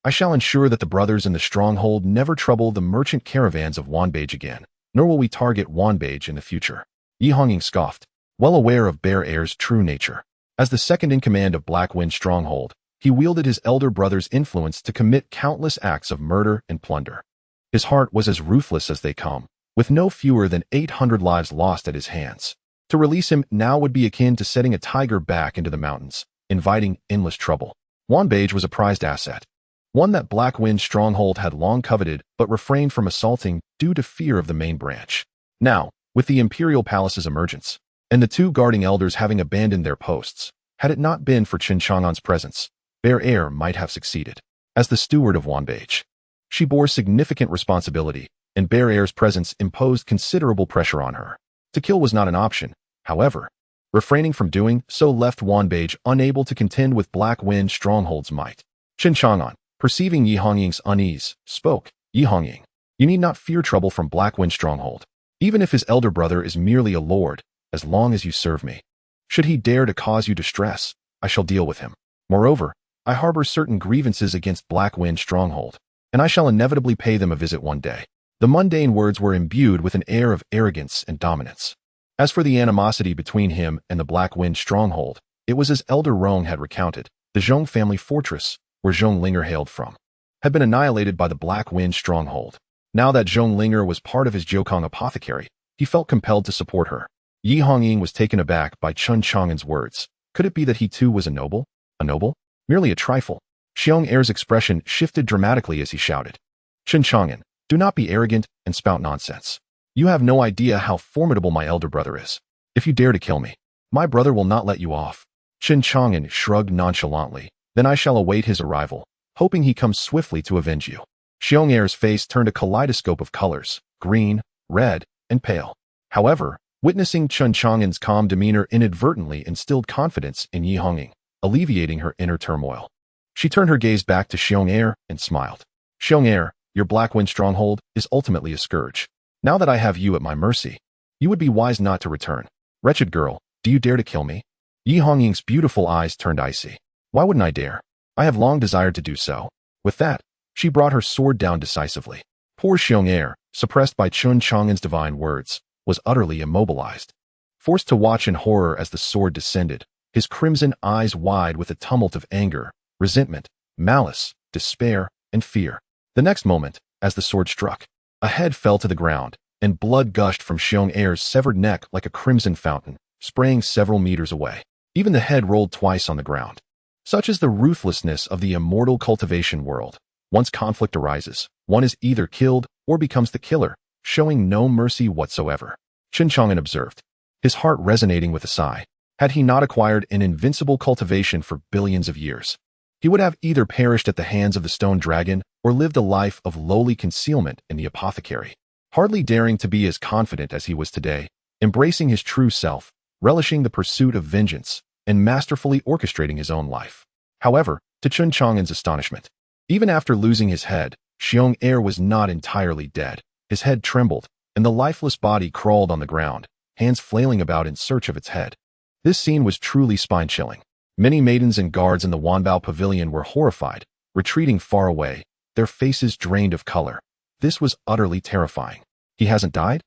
I shall ensure that the brothers in the stronghold never trouble the merchant caravans of Wanbage again, nor will we target Wanbage in the future." Yi Hongying scoffed, well aware of Bear Air's true nature. As the second-in-command of Black Wind Stronghold, he wielded his elder brother's influence to commit countless acts of murder and plunder. His heart was as ruthless as they come, with no fewer than 800 lives lost at his hands. To release him now would be akin to setting a tiger back into the mountains, inviting endless trouble. Wanbage was a prized asset, one that Black Wind Stronghold had long coveted but refrained from assaulting due to fear of the main branch. Now, with the Imperial Palace's emergence, and the 2 guarding elders having abandoned their posts, had it not been for Chen Chang'an's presence, Bear Air might have succeeded. As the steward of Wanbage, she bore significant responsibility, and Bear Air's presence imposed considerable pressure on her. To kill was not an option, however. Refraining from doing so left Wanbage unable to contend with Black Wind Stronghold's might. Chen Chang'an, perceiving Yi Hongying's unease, spoke, "Yi Hongying, you need not fear trouble from Black Wind Stronghold. Even if his elder brother is merely a lord, as long as you serve me. Should he dare to cause you distress, I shall deal with him. Moreover, I harbor certain grievances against Black Wind Stronghold, and I shall inevitably pay them a visit one day." The mundane words were imbued with an air of arrogance and dominance. As for the animosity between him and the Black Wind Stronghold, it was as Elder Rong had recounted. The Zhong family fortress, where Zhong Linger hailed from, had been annihilated by the Black Wind Stronghold. Now that Zhong Linger was part of his Jiukang apothecary, he felt compelled to support her. Yi Hongying was taken aback by Chen Chang'an's words. Could it be that he too was a noble? A noble? Merely a trifle. Xiong Er's expression shifted dramatically as he shouted, "Chen Chang'an, do not be arrogant and spout nonsense. You have no idea how formidable my elder brother is. If you dare to kill me, my brother will not let you off." Chen Chang'an shrugged nonchalantly. "Then I shall await his arrival, hoping he comes swiftly to avenge you." Xiong Er's face turned a kaleidoscope of colors, green, red, and pale. However, witnessing Chen Chang'an's calm demeanor inadvertently instilled confidence in Yi Hongying, alleviating her inner turmoil. She turned her gaze back to Xiong Er and smiled. "Xiong Er, your Black Wind Stronghold is ultimately a scourge. Now that I have you at my mercy, you would be wise not to return. Wretched girl, do you dare to kill me?" Yi Hongying's beautiful eyes turned icy. "Why wouldn't I dare? I have long desired to do so." With that, she brought her sword down decisively. Poor Xiong Er, suppressed by Chen Chang'an's divine words, was utterly immobilized. Forced to watch in horror as the sword descended, his crimson eyes wide with a tumult of anger, resentment, malice, despair, and fear. The next moment, as the sword struck, a head fell to the ground, and blood gushed from Xiong Er's severed neck like a crimson fountain, spraying several meters away. Even the head rolled twice on the ground. Such is the ruthlessness of the immortal cultivation world. Once conflict arises, one is either killed or becomes the killer, showing no mercy whatsoever. Chen Chang'an observed, his heart resonating with a sigh. Had he not acquired an invincible cultivation for billions of years, he would have either perished at the hands of the stone dragon or lived a life of lowly concealment in the apothecary, hardly daring to be as confident as he was today, embracing his true self, relishing the pursuit of vengeance, and masterfully orchestrating his own life. However, to Chen Chang'an's astonishment, even after losing his head, Xiong Er was not entirely dead. His head trembled, and the lifeless body crawled on the ground, hands flailing about in search of its head. This scene was truly spine-chilling. Many maidens and guards in the Wanbao Pavilion were horrified, retreating far away, their faces drained of color. This was utterly terrifying. He hasn't died?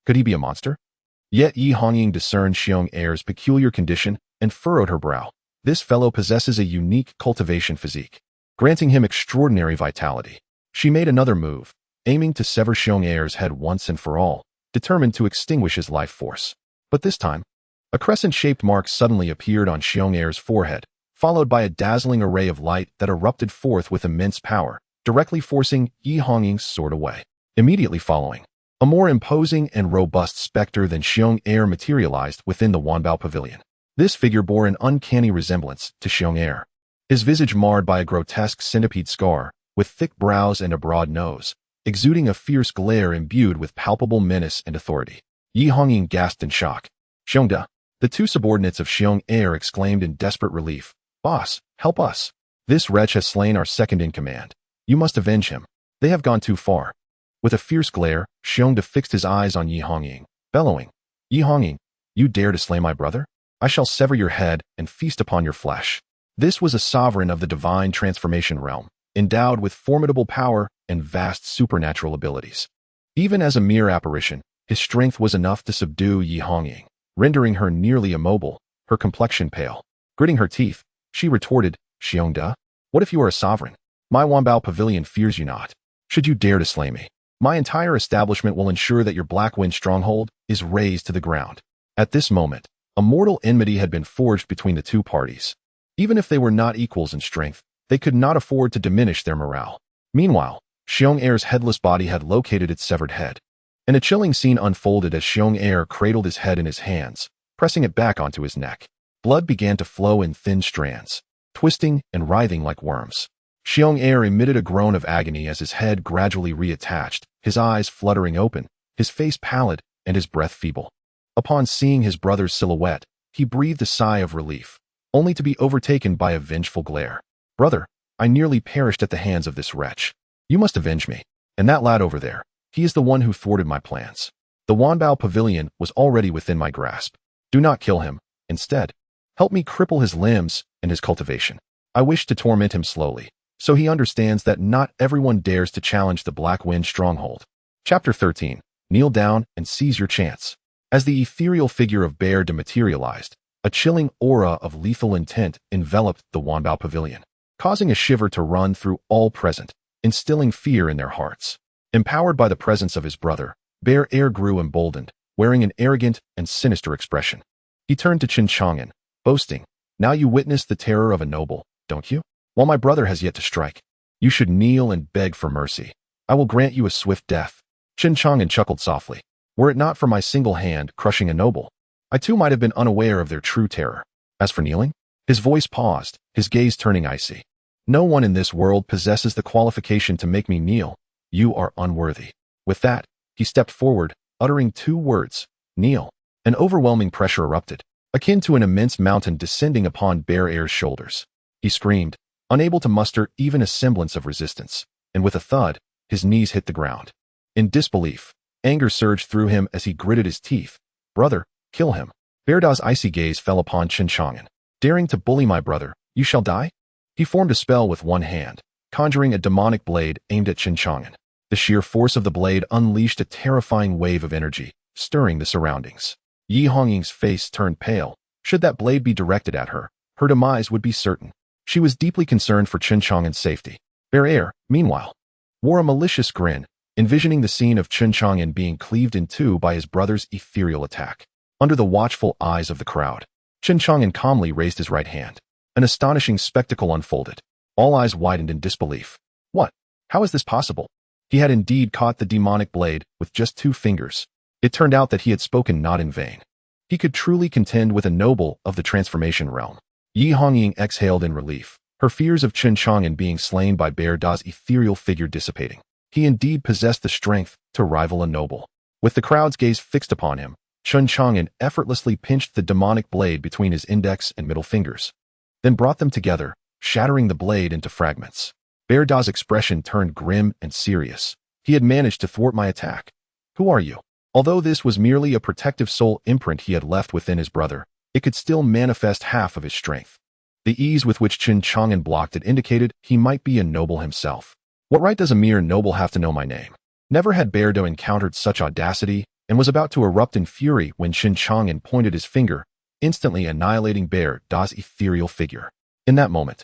Could he be a monster? Yet Yi Hongying discerned Xiong Er's peculiar condition and furrowed her brow. This fellow possesses a unique cultivation physique, granting him extraordinary vitality. She made another move, aiming to sever Xiong Er's head once and for all, determined to extinguish his life force. But this time, a crescent-shaped mark suddenly appeared on Xiong Er's forehead, followed by a dazzling array of light that erupted forth with immense power, directly forcing Yi Hongying's sword away. Immediately following, a more imposing and robust specter than Xiong Er materialized within the Wanbao Pavilion. This figure bore an uncanny resemblance to Xiong Er, his visage marred by a grotesque centipede scar, with thick brows and a broad nose, exuding a fierce glare imbued with palpable menace and authority. Yi Hongying gasped in shock. "Xiongda!" The two subordinates of Xiong Er exclaimed in desperate relief. "Boss, help us! This wretch has slain our second-in-command. You must avenge him. They have gone too far." With a fierce glare, Xiongda fixed his eyes on Yi Hongying, bellowing, "Yi Hongying, you dare to slay my brother? I shall sever your head and feast upon your flesh." This was a sovereign of the divine transformation realm, endowed with formidable power and vast supernatural abilities. Even as a mere apparition, his strength was enough to subdue Yi Hongying, rendering her nearly immobile, her complexion pale. Gritting her teeth, she retorted, "Xiongda, what if you are a sovereign? My Wanbao Pavilion fears you not. Should you dare to slay me, my entire establishment will ensure that your Black Wind Stronghold is razed to the ground." At this moment, a mortal enmity had been forged between the two parties. Even if they were not equals in strength, they could not afford to diminish their morale. Meanwhile, Xiong Er's headless body had located its severed head, and a chilling scene unfolded as Xiong Er cradled his head in his hands, pressing it back onto his neck. Blood began to flow in thin strands, twisting and writhing like worms. Xiong Er emitted a groan of agony as his head gradually reattached, his eyes fluttering open, his face pallid, and his breath feeble. Upon seeing his brother's silhouette, he breathed a sigh of relief, only to be overtaken by a vengeful glare. "Brother, I nearly perished at the hands of this wretch. You must avenge me. And that lad over there, he is the one who thwarted my plans." The Wanbao Pavilion was already within my grasp. Do not kill him. Instead, help me cripple his limbs and his cultivation. I wish to torment him slowly, so he understands that not everyone dares to challenge the Black Wind stronghold. Chapter 13. Kneel down and seize your chance. As the ethereal figure of Bear dematerialized, a chilling aura of lethal intent enveloped the Wanbao Pavilion, causing a shiver to run through all present, instilling fear in their hearts. Empowered by the presence of his brother, Bear grew emboldened, wearing an arrogant and sinister expression. He turned to Chen Chang'an, boasting, "Now you witness the terror of a noble, don't you? While my brother has yet to strike, you should kneel and beg for mercy. I will grant you a swift death." Chen Chang'an chuckled softly. "Were it not for my single hand crushing a noble, I too might have been unaware of their true terror. As for kneeling," his voice paused, his gaze turning icy. "No one in this world possesses the qualification to make me kneel. You are unworthy." With that, he stepped forward, uttering 2 words, "Kneel." An overwhelming pressure erupted, akin to an immense mountain descending upon Bear's shoulders. He screamed, unable to muster even a semblance of resistance, and with a thud, his knees hit the ground. In disbelief, anger surged through him as he gritted his teeth. "Brother, kill him." Bear's icy gaze fell upon Chen Chang'an. "Daring to bully my brother, you shall die?" He formed a spell with one hand, conjuring a demonic blade aimed at Chen Chang'an. The sheer force of the blade unleashed a terrifying wave of energy, stirring the surroundings. Yi Hongying's face turned pale. Should that blade be directed at her, her demise would be certain. She was deeply concerned for Chen Chang'an's safety. Bear, meanwhile, wore a malicious grin, envisioning the scene of Chen Chang'an being cleaved in 2 by his brother's ethereal attack. Under the watchful eyes of the crowd, Chen Chang'an calmly raised his right hand. An astonishing spectacle unfolded. All eyes widened in disbelief. What? How is this possible? He had indeed caught the demonic blade with just 2 fingers. It turned out that he had spoken not in vain. He could truly contend with a noble of the transformation realm. Yi Hongying exhaled in relief, her fears of Chen Chang'an being slain by Bear's ethereal figure dissipating. He indeed possessed the strength to rival a noble. With the crowd's gaze fixed upon him, Chen Chang'an effortlessly pinched the demonic blade between his index and middle fingers, then brought them together, shattering the blade into fragments. Bear's expression turned grim and serious. He had managed to thwart my attack. Who are you? Although this was merely a protective soul imprint he had left within his brother, it could still manifest half of his strength. The ease with which Chen Chang'an blocked it indicated he might be a noble himself. What right does a mere noble have to know my name? Never had Beardo encountered such audacity, and was about to erupt in fury when Chen Chang'an pointed his finger, instantly annihilating Bear's ethereal figure. In that moment,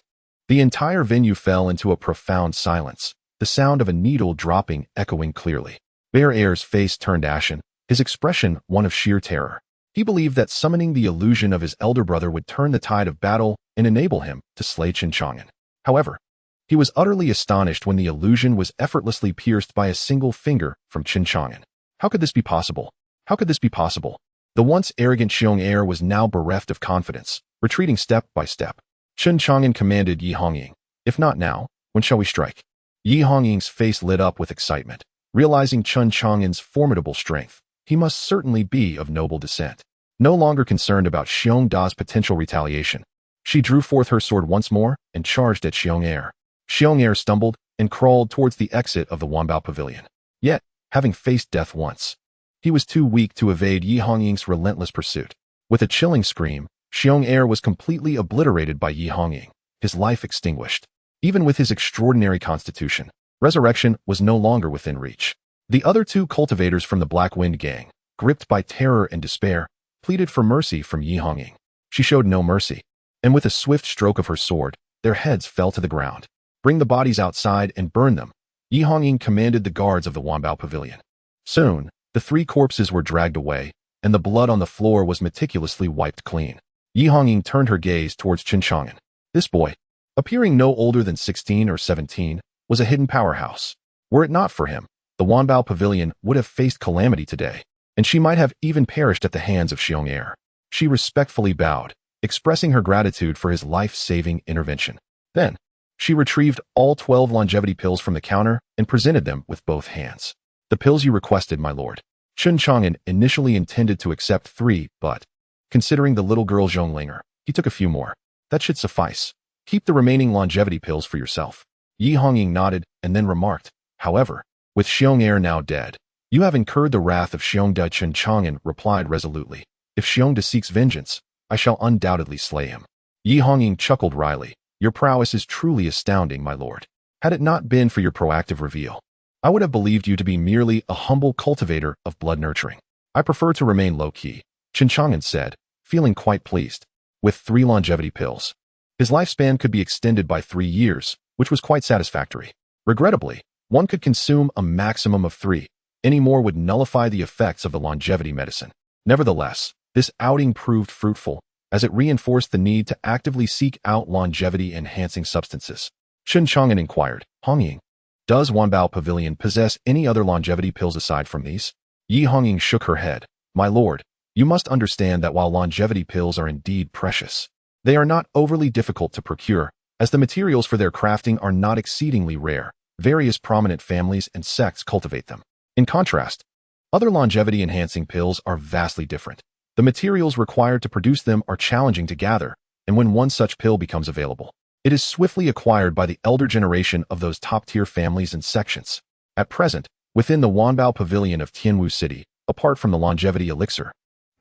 the entire venue fell into a profound silence, the sound of a needle dropping echoing clearly. Bear's face turned ashen, his expression one of sheer terror. He believed that summoning the illusion of his elder brother would turn the tide of battle and enable him to slay Chen Chang'an. However, he was utterly astonished when the illusion was effortlessly pierced by a single finger from Chen Chang'an. How could this be possible? How could this be possible? The once arrogant Xiong was now bereft of confidence, retreating step by step. Chen Chang'an commanded Yi Hongying, "If not now, when shall we strike?" Yi Hongying's face lit up with excitement. Realizing Chen Chang'an's formidable strength, he must certainly be of noble descent. No longer concerned about Xiong Da's potential retaliation, she drew forth her sword once more and charged at Xiong. Xiong stumbled and crawled towards the exit of the Wanbao Pavilion. Yet, having faced death once, he was too weak to evade Yi Hongying's relentless pursuit. With a chilling scream, Xiong was completely obliterated by Yi Hongying, his life extinguished. Even with his extraordinary constitution, resurrection was no longer within reach. The other 2 cultivators from the Black Wind gang, gripped by terror and despair, pleaded for mercy from Yi Hongying. She showed no mercy, and with a swift stroke of her sword, their heads fell to the ground. "Bring the bodies outside and burn them," Yi Hongying commanded the guards of the Wanbao Pavilion. Soon, the 3 corpses were dragged away, and the blood on the floor was meticulously wiped clean. Yi Hongying turned her gaze towards Chen Chang'an. This boy, appearing no older than 16 or 17, was a hidden powerhouse. Were it not for him, the Wanbao Pavilion would have faced calamity today, and she might have even perished at the hands of Xiong. She respectfully bowed, expressing her gratitude for his life-saving intervention. Then, she retrieved all 12 longevity pills from the counter and presented them with both hands. "The pills you requested, my lord." Chen Chang'an initially intended to accept 3, but, considering the little girl Zhonglinger, he took a few more. "That should suffice. Keep the remaining longevity pills for yourself." Yi Hongying nodded and then remarked, "However, with Xiong now dead, you have incurred the wrath of Xiongda." Chen Chang'an replied resolutely, If Xiongda seeks vengeance, I shall undoubtedly slay him. Yi Hongying chuckled wryly. Your prowess is truly astounding, my lord. Had it not been for your proactive reveal, I would have believed you to be merely a humble cultivator of blood nurturing. I prefer to remain low-key, Chen Chang'an said, feeling quite pleased. With 3 longevity pills, his lifespan could be extended by 3 years, which was quite satisfactory. Regrettably, one could consume a maximum of 3. Any more would nullify the effects of the longevity medicine. Nevertheless, this outing proved fruitful, as it reinforced the need to actively seek out longevity-enhancing substances. Chen Chang'an inquired, Hongying, does Wanbao Pavilion possess any other longevity pills aside from these? Yi Hongying shook her head. My lord, you must understand that while longevity pills are indeed precious, they are not overly difficult to procure, as the materials for their crafting are not exceedingly rare. Various prominent families and sects cultivate them. In contrast, other longevity-enhancing pills are vastly different. The materials required to produce them are challenging to gather, and when one such pill becomes available, it is swiftly acquired by the elder generation of those top-tier families and sections. At present, within the Wanbao Pavilion of Tianwu City, apart from the longevity elixir,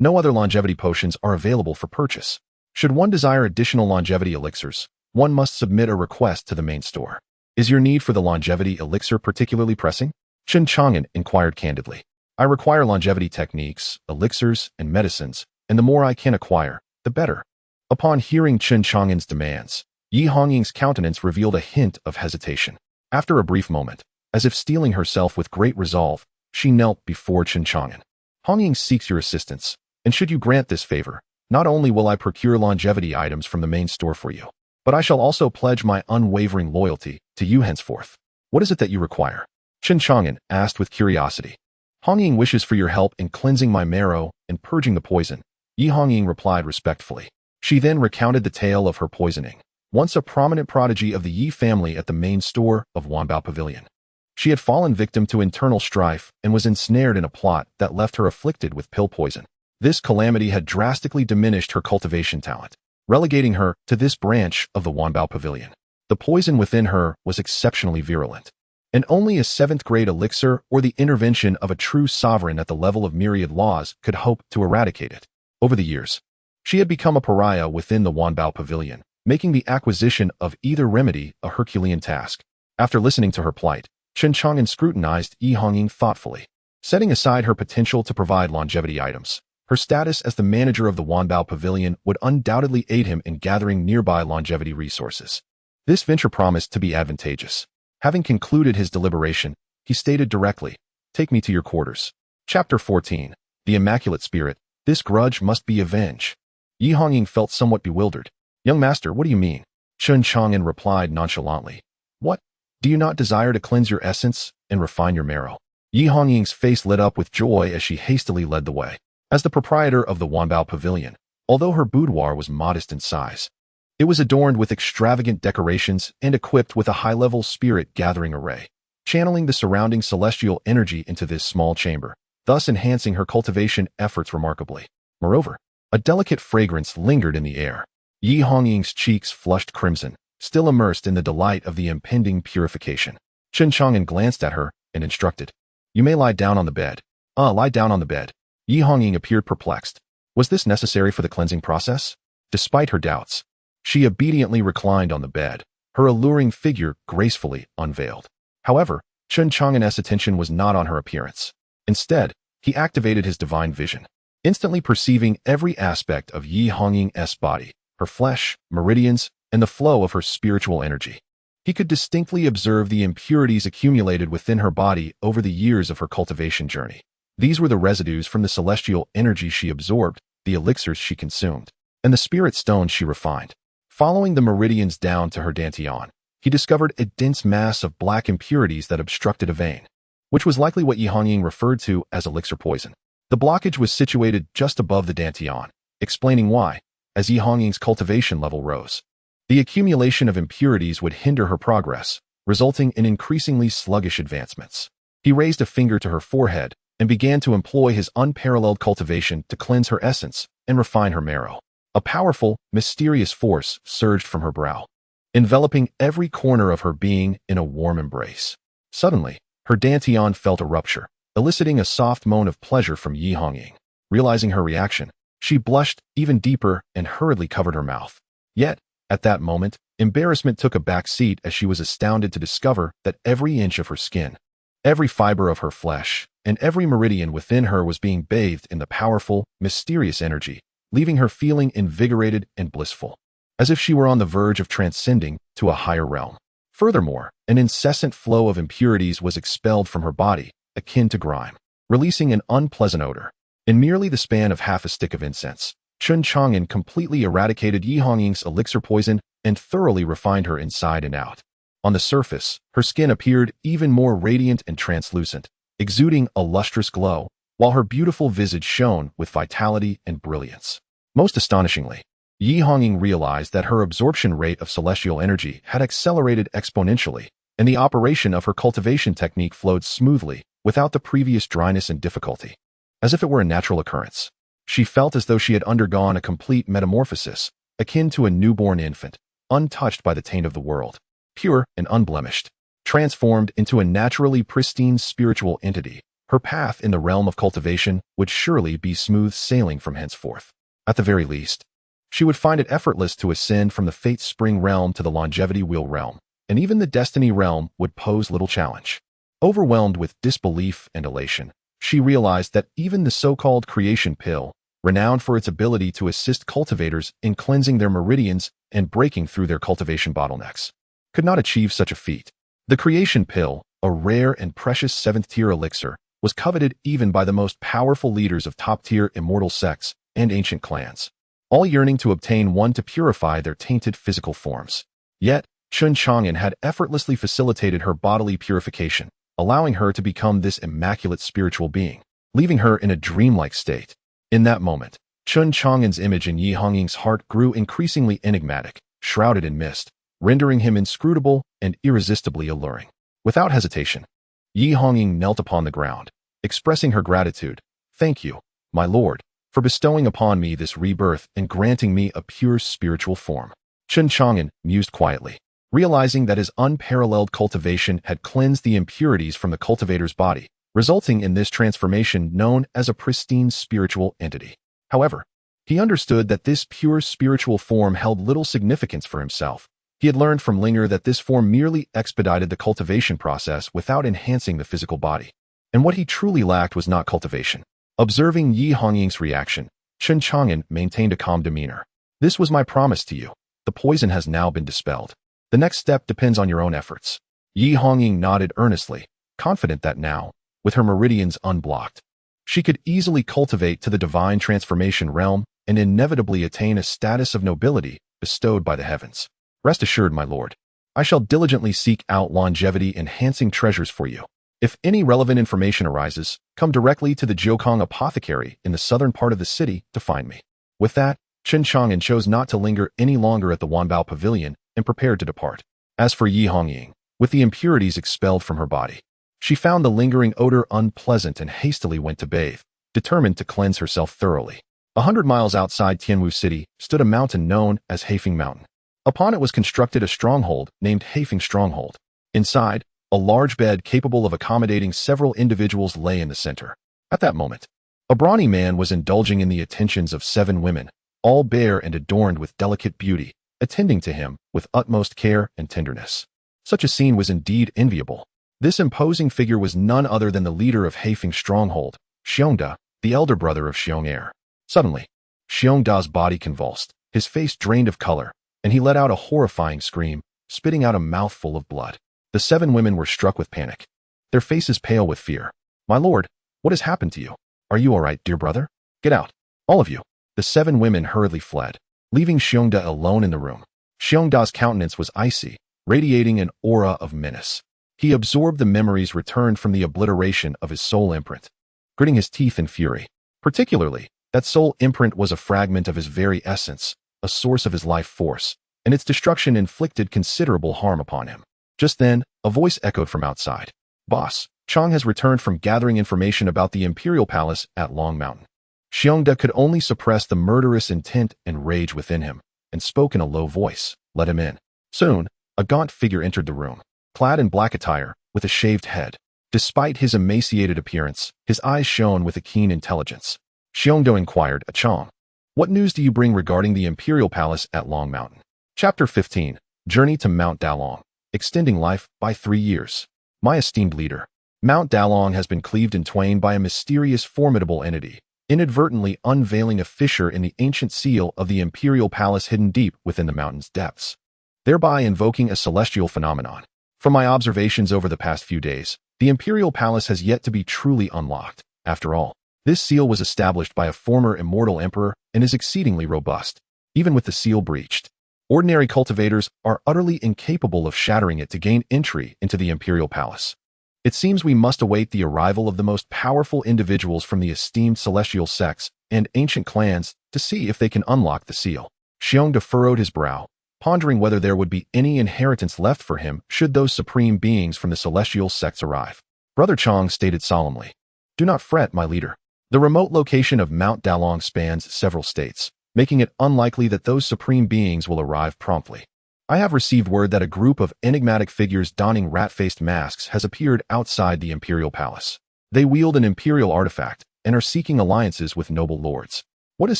no other longevity potions are available for purchase. Should one desire additional longevity elixirs, one must submit a request to the main store. Is your need for the longevity elixir particularly pressing? Chen Chang'an inquired candidly. I require longevity techniques, elixirs, and medicines, and the more I can acquire, the better. Upon hearing Chen Chang'an's demands, Yi Hongying's countenance revealed a hint of hesitation. After a brief moment, as if steeling herself with great resolve, she knelt before Chen Chang'an. Hongying seeks your assistance, and should you grant this favor, not only will I procure longevity items from the main store for you, but I shall also pledge my unwavering loyalty to you henceforth. What is it that you require? Chen Chang'an asked with curiosity. Hongying wishes for your help in cleansing my marrow and purging the poison, Yi Hongying replied respectfully. She then recounted the tale of her poisoning, once a prominent prodigy of the Yi family at the main store of Wanbao Pavilion. She had fallen victim to internal strife and was ensnared in a plot that left her afflicted with pill poison. This calamity had drastically diminished her cultivation talent, relegating her to this branch of the Wanbao Pavilion. The poison within her was exceptionally virulent, and only a 7th-grade elixir or the intervention of a true sovereign at the level of myriad laws could hope to eradicate it. Over the years, she had become a pariah within the Wanbao Pavilion, making the acquisition of either remedy a Herculean task. After listening to her plight, Chen Chang'an scrutinized Yi Hongying thoughtfully. Setting aside her potential to provide longevity items, her status as the manager of the Wanbao Pavilion would undoubtedly aid him in gathering nearby longevity resources. This venture promised to be advantageous. Having concluded his deliberation, he stated directly, Take me to your quarters. Chapter 14. The Immaculate Spirit. This grudge must be avenged. Yi Hongying felt somewhat bewildered. Young master, what do you mean? Chen Chang'an replied nonchalantly. What? Do you not desire to cleanse your essence and refine your marrow? Yi Hongying's face lit up with joy as she hastily led the way. As the proprietor of the Wanbao Pavilion, although her boudoir was modest in size, it was adorned with extravagant decorations and equipped with a high-level spirit-gathering array, channeling the surrounding celestial energy into this small chamber, thus enhancing her cultivation efforts remarkably. Moreover, a delicate fragrance lingered in the air. Yi Hongying's cheeks flushed crimson, still immersed in the delight of the impending purification. Chen Chang'an glanced at her and instructed, You may lie down on the bed. Lie down on the bed. Yi Hongying appeared perplexed. Was this necessary for the cleansing process? Despite her doubts, she obediently reclined on the bed, her alluring figure gracefully unveiled. However, Chen Chang'an's attention was not on her appearance. Instead, he activated his divine vision, instantly perceiving every aspect of Yi Hongying's body, her flesh, meridians, and the flow of her spiritual energy. He could distinctly observe the impurities accumulated within her body over the years of her cultivation journey. These were the residues from the celestial energy she absorbed, the elixirs she consumed, and the spirit stones she refined. Following the meridians down to her dantian, he discovered a dense mass of black impurities that obstructed a vein, which was likely what Yi Hongying referred to as elixir poison. The blockage was situated just above the dantian, explaining why, as Yi Hongying's cultivation level rose, the accumulation of impurities would hinder her progress, resulting in increasingly sluggish advancements. He raised a finger to her forehead and began to employ his unparalleled cultivation to cleanse her essence and refine her marrow. A powerful, mysterious force surged from her brow, enveloping every corner of her being in a warm embrace. Suddenly, her dantian felt a rupture, eliciting a soft moan of pleasure from Yi Hongying. Realizing her reaction, She blushed even deeper and hurriedly covered her mouth. Yet, at that moment, embarrassment took a back seat as she was astounded to discover that every inch of her skin, every fiber of her flesh, and every meridian within her was being bathed in the powerful, mysterious energy, leaving her feeling invigorated and blissful, as if she were on the verge of transcending to a higher realm. Furthermore, an incessant flow of impurities was expelled from her body, akin to grime, releasing an unpleasant odor. In merely the span of half a stick of incense, Chen Chang'an completely eradicated Yi Hongying's elixir poison and thoroughly refined her inside and out. On the surface, her skin appeared even more radiant and translucent, exuding a lustrous glow, while her beautiful visage shone with vitality and brilliance. Most astonishingly, Yi Hongying realized that her absorption rate of celestial energy had accelerated exponentially, and the operation of her cultivation technique flowed smoothly, without the previous dryness and difficulty. As if it were a natural occurrence, she felt as though she had undergone a complete metamorphosis, akin to a newborn infant, untouched by the taint of the world, pure and unblemished, transformed into a naturally pristine spiritual entity. Her path in the realm of cultivation would surely be smooth sailing from henceforth. At the very least, she would find it effortless to ascend from the Fate Spring realm to the Longevity Wheel realm, and even the Destiny realm would pose little challenge. Overwhelmed with disbelief and elation, she realized that even the so-called creation pill, renowned for its ability to assist cultivators in cleansing their meridians and breaking through their cultivation bottlenecks, could not achieve such a feat. The creation pill, a rare and precious 7th-tier elixir, was coveted even by the most powerful leaders of top-tier immortal sects and ancient clans, all yearning to obtain one to purify their tainted physical forms. Yet, Chen Chang'an had effortlessly facilitated her bodily purification, allowing her to become this immaculate spiritual being, leaving her in a dreamlike state. In that moment, Chen Chang'an's image in Yi Hongying's heart grew increasingly enigmatic, shrouded in mist, rendering him inscrutable and irresistibly alluring. Without hesitation, Yi Hongying knelt upon the ground, expressing her gratitude. "Thank you, my lord, for bestowing upon me this rebirth and granting me a pure spiritual form." Chen Chang'an mused quietly, realizing that his unparalleled cultivation had cleansed the impurities from the cultivator's body, resulting in this transformation known as a pristine spiritual entity. However, he understood that this pure spiritual form held little significance for himself. He had learned from Linger that this form merely expedited the cultivation process without enhancing the physical body. And what he truly lacked was not cultivation. Observing Yi Hongying's reaction, Chen Chang'an maintained a calm demeanor. "This was my promise to you. The poison has now been dispelled. The next step depends on your own efforts." Yi Hongying nodded earnestly, confident that now, with her meridians unblocked, she could easily cultivate to the divine transformation realm and inevitably attain a status of nobility bestowed by the heavens. "Rest assured, my lord, I shall diligently seek out longevity-enhancing treasures for you. If any relevant information arises, come directly to the Jiukong Apothecary in the southern part of the city to find me." With that, Chen Chang'an chose not to linger any longer at the Wanbao Pavilion and prepared to depart. As for Yi Hongying, with the impurities expelled from her body, she found the lingering odor unpleasant and hastily went to bathe, determined to cleanse herself thoroughly. 100 miles outside Tianwu City stood a mountain known as Heifeng Mountain. Upon it was constructed a stronghold named Heifeng Stronghold. Inside, a large bed capable of accommodating several individuals lay in the center. At that moment, a brawny man was indulging in the attentions of 7 women, all bare and adorned with delicate beauty, attending to him with utmost care and tenderness. Such a scene was indeed enviable. This imposing figure was none other than the leader of Heifeng Stronghold, Xiongda, the elder brother of Xiong'er. Suddenly, Xiongda's body convulsed, his face drained of color, and he let out a horrifying scream, spitting out a mouthful of blood. The 7 women were struck with panic, their faces pale with fear. "My lord, what has happened to you? Are you all right, dear brother? Get out, all of you." The 7 women hurriedly fled, leaving Xiongda alone in the room. Xiongda's countenance was icy, radiating an aura of menace. He absorbed the memories returned from the obliteration of his soul imprint, gritting his teeth in fury. Particularly, that soul imprint was a fragment of his very essence, a source of his life force, and its destruction inflicted considerable harm upon him. Just then, a voice echoed from outside. "Boss, Chang has returned from gathering information about the Imperial Palace at Long Mountain." Xiongda could only suppress the murderous intent and rage within him, and spoke in a low voice. "Let him in." Soon, a gaunt figure entered the room, clad in black attire, with a shaved head. Despite his emaciated appearance, his eyes shone with a keen intelligence. Xiongda inquired, "A Chang, What news do you bring regarding the Imperial Palace at Long Mountain? Chapter 15. Journey to Mount Dalong. Extending life by 3 years. My esteemed leader. Mount Dalong has been cleaved in twain by a mysterious, formidable entity, inadvertently unveiling a fissure in the ancient seal of the Imperial Palace hidden deep within the mountain's depths, thereby invoking a celestial phenomenon. From my observations over the past few days, the Imperial Palace has yet to be truly unlocked. After all, this seal was established by a former immortal emperor and is exceedingly robust. Even with the seal breached, ordinary cultivators are utterly incapable of shattering it to gain entry into the Imperial Palace. It seems we must await the arrival of the most powerful individuals from the esteemed celestial sects and ancient clans to see if they can unlock the seal. Xiong furrowed his brow, pondering whether there would be any inheritance left for him should those supreme beings from the celestial sects arrive. Brother Chang stated solemnly, "Do not fret, my leader. The remote location of Mount Dalong spans several states, making it unlikely that those supreme beings will arrive promptly. I have received word that a group of enigmatic figures donning rat-faced masks has appeared outside the Imperial Palace. They wield an Imperial artifact and are seeking alliances with noble lords." "What does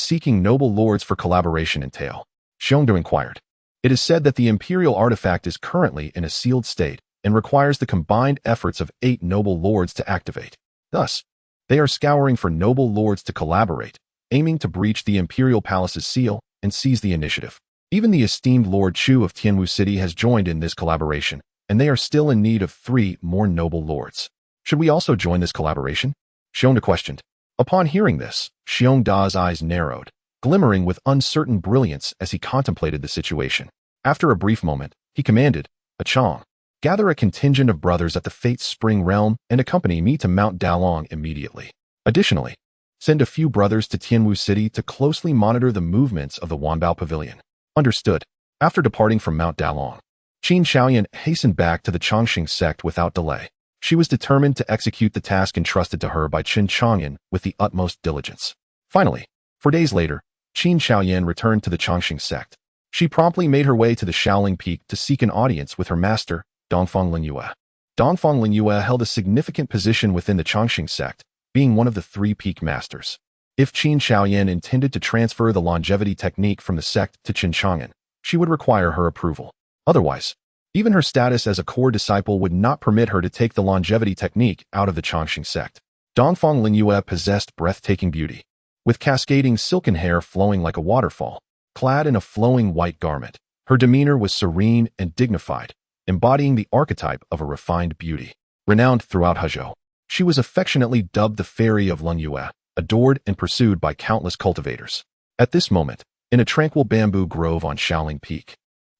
seeking noble lords for collaboration entail?" Xiong inquired. "It is said that the Imperial artifact is currently in a sealed state and requires the combined efforts of 8 noble lords to activate. Thus, they are scouring for noble lords to collaborate, aiming to breach the Imperial Palace's seal and seize the initiative. Even the esteemed Lord Chu of Tianwu City has joined in this collaboration, and they are still in need of 3 more noble lords. Should we also join this collaboration?" Xiong questioned. Upon hearing this, Xiong Da's eyes narrowed, glimmering with uncertain brilliance as he contemplated the situation. After a brief moment, he commanded, "Chang, gather a contingent of brothers at the Fate's Spring Realm and accompany me to Mount Dalong immediately. Additionally, send a few brothers to Tianwu City to closely monitor the movements of the Wanbao Pavilion." Understood. After departing from Mount Dalong, Chen Chang'an hastened back to the Chongqing sect without delay. She was determined to execute the task entrusted to her by Chen Chang'an with the utmost diligence. Finally, 4 days later, Chen Chang'an returned to the Chongqing sect. She promptly made her way to the Shaoling Peak to seek an audience with her master, Dongfang Linyue. Dongfang Linyue held a significant position within the Chongqing sect, being one of the 3 peak masters. If Chen Chang'an intended to transfer the longevity technique from the sect to Chen Chang'an, she would require her approval. Otherwise, even her status as a core disciple would not permit her to take the longevity technique out of the Chongqing sect. Dongfang Linyue possessed breathtaking beauty, with cascading silken hair flowing like a waterfall. Clad in a flowing white garment, her demeanor was serene and dignified, embodying the archetype of a refined beauty. Renowned throughout Hezhou, she was affectionately dubbed the Fairy of Linyue, adored and pursued by countless cultivators. At this moment, in a tranquil bamboo grove on Shaoling Peak,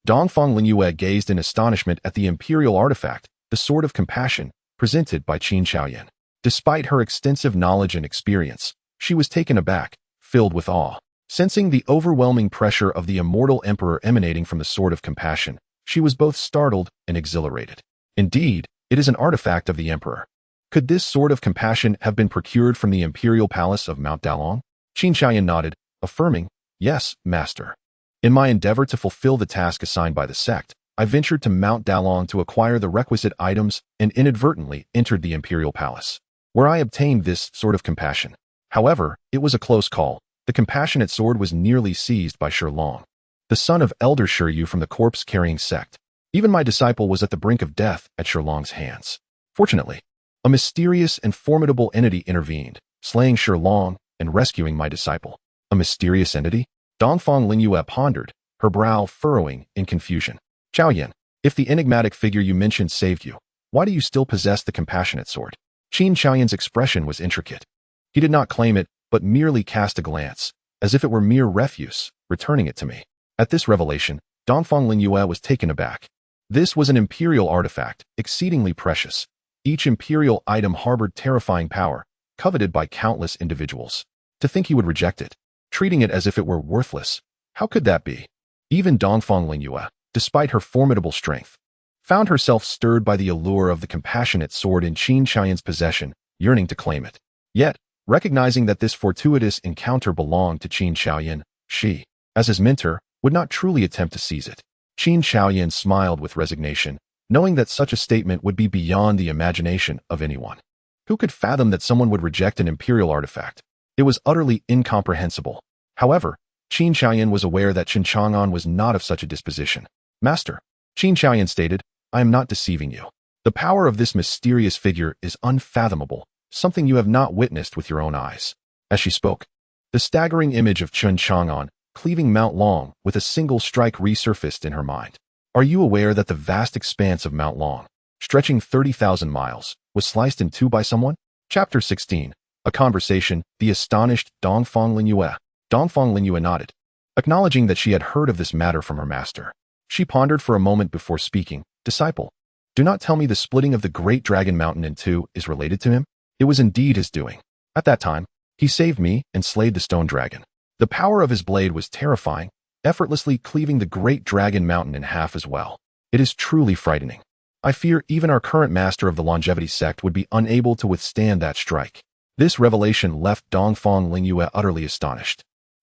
Dongfang Linyue gazed in astonishment at the Imperial artifact, the Sword of Compassion, presented by Chen Chang'an. Despite her extensive knowledge and experience, she was taken aback, filled with awe. Sensing the overwhelming pressure of the immortal emperor emanating from the Sword of Compassion, she was both startled and exhilarated. Indeed, it is an artifact of the emperor. Could this Sword of Compassion have been procured from the Imperial Palace of Mount Dalong? Chen Chang'an nodded, affirming, "Yes, master. In my endeavor to fulfill the task assigned by the sect, I ventured to Mount Dalong to acquire the requisite items and inadvertently entered the Imperial Palace, where I obtained this Sword of Compassion. However, it was a close call. The compassionate sword was nearly seized by Long, the son of Elder Yu from the corpse-carrying sect. Even my disciple was at the brink of death at Long's hands. Fortunately, a mysterious and formidable entity intervened, slaying Long and rescuing my disciple." "A mysterious entity?" Dongfang Linyue pondered, her brow furrowing in confusion. "Chaoyan, if the enigmatic figure you mentioned saved you, why do you still possess the compassionate sword?" Chen Chaoyan's expression was intricate. He did not claim it, but merely cast a glance, as if it were mere refuse, returning it to me. At this revelation, Dongfang Linyue was taken aback. This was an Imperial artifact, exceedingly precious. Each Imperial item harbored terrifying power, coveted by countless individuals. To think he would reject it, treating it as if it were worthless, how could that be? Even Dongfang Linyue, despite her formidable strength, found herself stirred by the allure of the compassionate sword in Chen Chang'an's possession, yearning to claim it. Yet, recognizing that this fortuitous encounter belonged to Chen Chang'an, she, as his mentor, would not truly attempt to seize it. Chen Chang'an smiled with resignation, knowing that such a statement would be beyond the imagination of anyone. Who could fathom that someone would reject an Imperial artifact? It was utterly incomprehensible. However, Chen Chang'an was aware that Chen Chang'an was not of such a disposition. Master, Chen Chang'an stated, I am not deceiving you. The power of this mysterious figure is unfathomable, something you have not witnessed with your own eyes. As she spoke, the staggering image of Chen Chang'an cleaving Mount Long with a single strike resurfaced in her mind. Are you aware that the vast expanse of Mount Long, stretching 30,000 miles, was sliced in two by someone? Chapter 16. A Conversation. The astonished Dongfang Linyue. Dongfang Linyue nodded, acknowledging that she had heard of this matter from her master. She pondered for a moment before speaking. Disciple, do not tell me the splitting of the great dragon mountain in two is related to him? It was indeed his doing. At that time, he saved me and slayed the stone dragon. The power of his blade was terrifying, effortlessly cleaving the great dragon mountain in half as well. It is truly frightening. I fear even our current master of the longevity sect would be unable to withstand that strike. This revelation left Dongfang Linyue utterly astonished,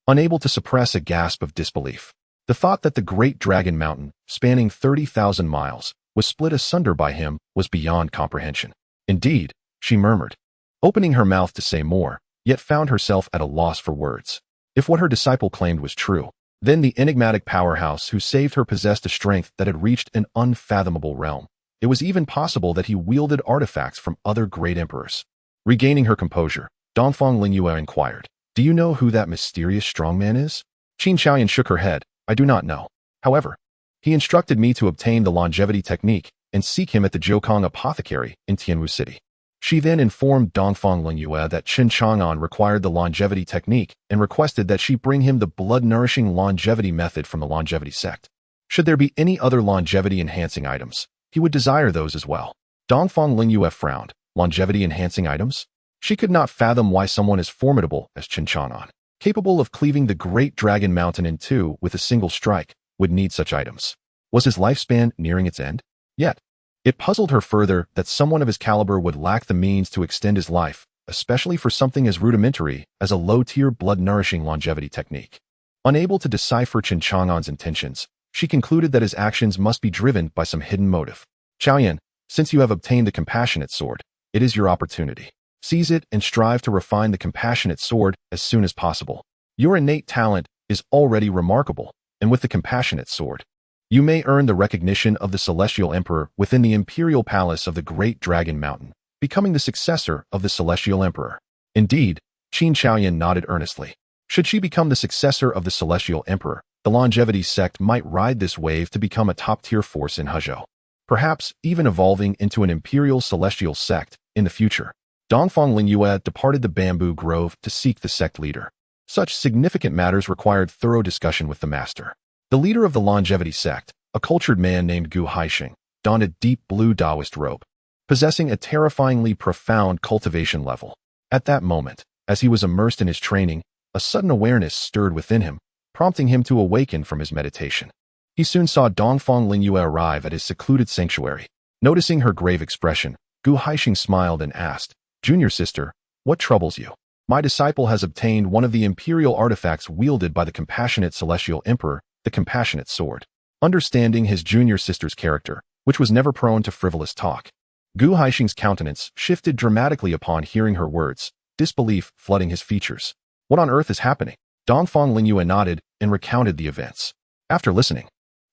unable to suppress a gasp of disbelief. The thought that the great dragon mountain, spanning 30,000 miles, was split asunder by him was beyond comprehension. Indeed, she murmured, opening her mouth to say more, yet found herself at a loss for words. If what her disciple claimed was true, then the enigmatic powerhouse who saved her possessed a strength that had reached an unfathomable realm. It was even possible that he wielded artifacts from other great emperors. Regaining her composure, Dongfang Linyue inquired, do you know who that mysterious strongman is? Chen Chang'an shook her head. I do not know. However, he instructed me to obtain the longevity technique and seek him at the Jiukong apothecary in Tianwu City. She then informed Dongfang Linyue that Chen Chang'an required the longevity technique and requested that she bring him the blood-nourishing longevity method from the longevity sect. Should there be any other longevity-enhancing items, he would desire those as well. Dongfang Linyue frowned. Longevity-enhancing items? She could not fathom why someone as formidable as Chen Chang'an, capable of cleaving the great dragon mountain in two with a single strike, would need such items. Was his lifespan nearing its end? Yet, it puzzled her further that someone of his caliber would lack the means to extend his life, especially for something as rudimentary as a low-tier blood-nourishing longevity technique. Unable to decipher Chen Chang'an's intentions, she concluded that his actions must be driven by some hidden motive. Chaoyan, since you have obtained the compassionate sword, it is your opportunity. Seize it and strive to refine the compassionate sword as soon as possible. Your innate talent is already remarkable, and with the compassionate sword, you may earn the recognition of the Celestial Emperor within the imperial palace of the Great Dragon Mountain, becoming the successor of the Celestial Emperor. Indeed, Chen Chang'an nodded earnestly. Should she become the successor of the Celestial Emperor, the longevity sect might ride this wave to become a top-tier force in Hezhou, perhaps even evolving into an imperial celestial sect in the future. Dongfang Linyue departed the bamboo grove to seek the sect leader. Such significant matters required thorough discussion with the master. The leader of the longevity sect, a cultured man named Gu Haixing, donned a deep blue Taoist robe, possessing a terrifyingly profound cultivation level. At that moment, as he was immersed in his training, a sudden awareness stirred within him, prompting him to awaken from his meditation. He soon saw Dongfang Linyue arrive at his secluded sanctuary. Noticing her grave expression, Gu Haixing smiled and asked, Junior sister, what troubles you? My disciple has obtained one of the imperial artifacts wielded by the compassionate celestial emperor, the compassionate sword. Understanding his junior sister's character, which was never prone to frivolous talk, Gu Haixing's countenance shifted dramatically upon hearing her words, disbelief flooding his features. What on earth is happening? Dongfang Linyue nodded and recounted the events. After listening,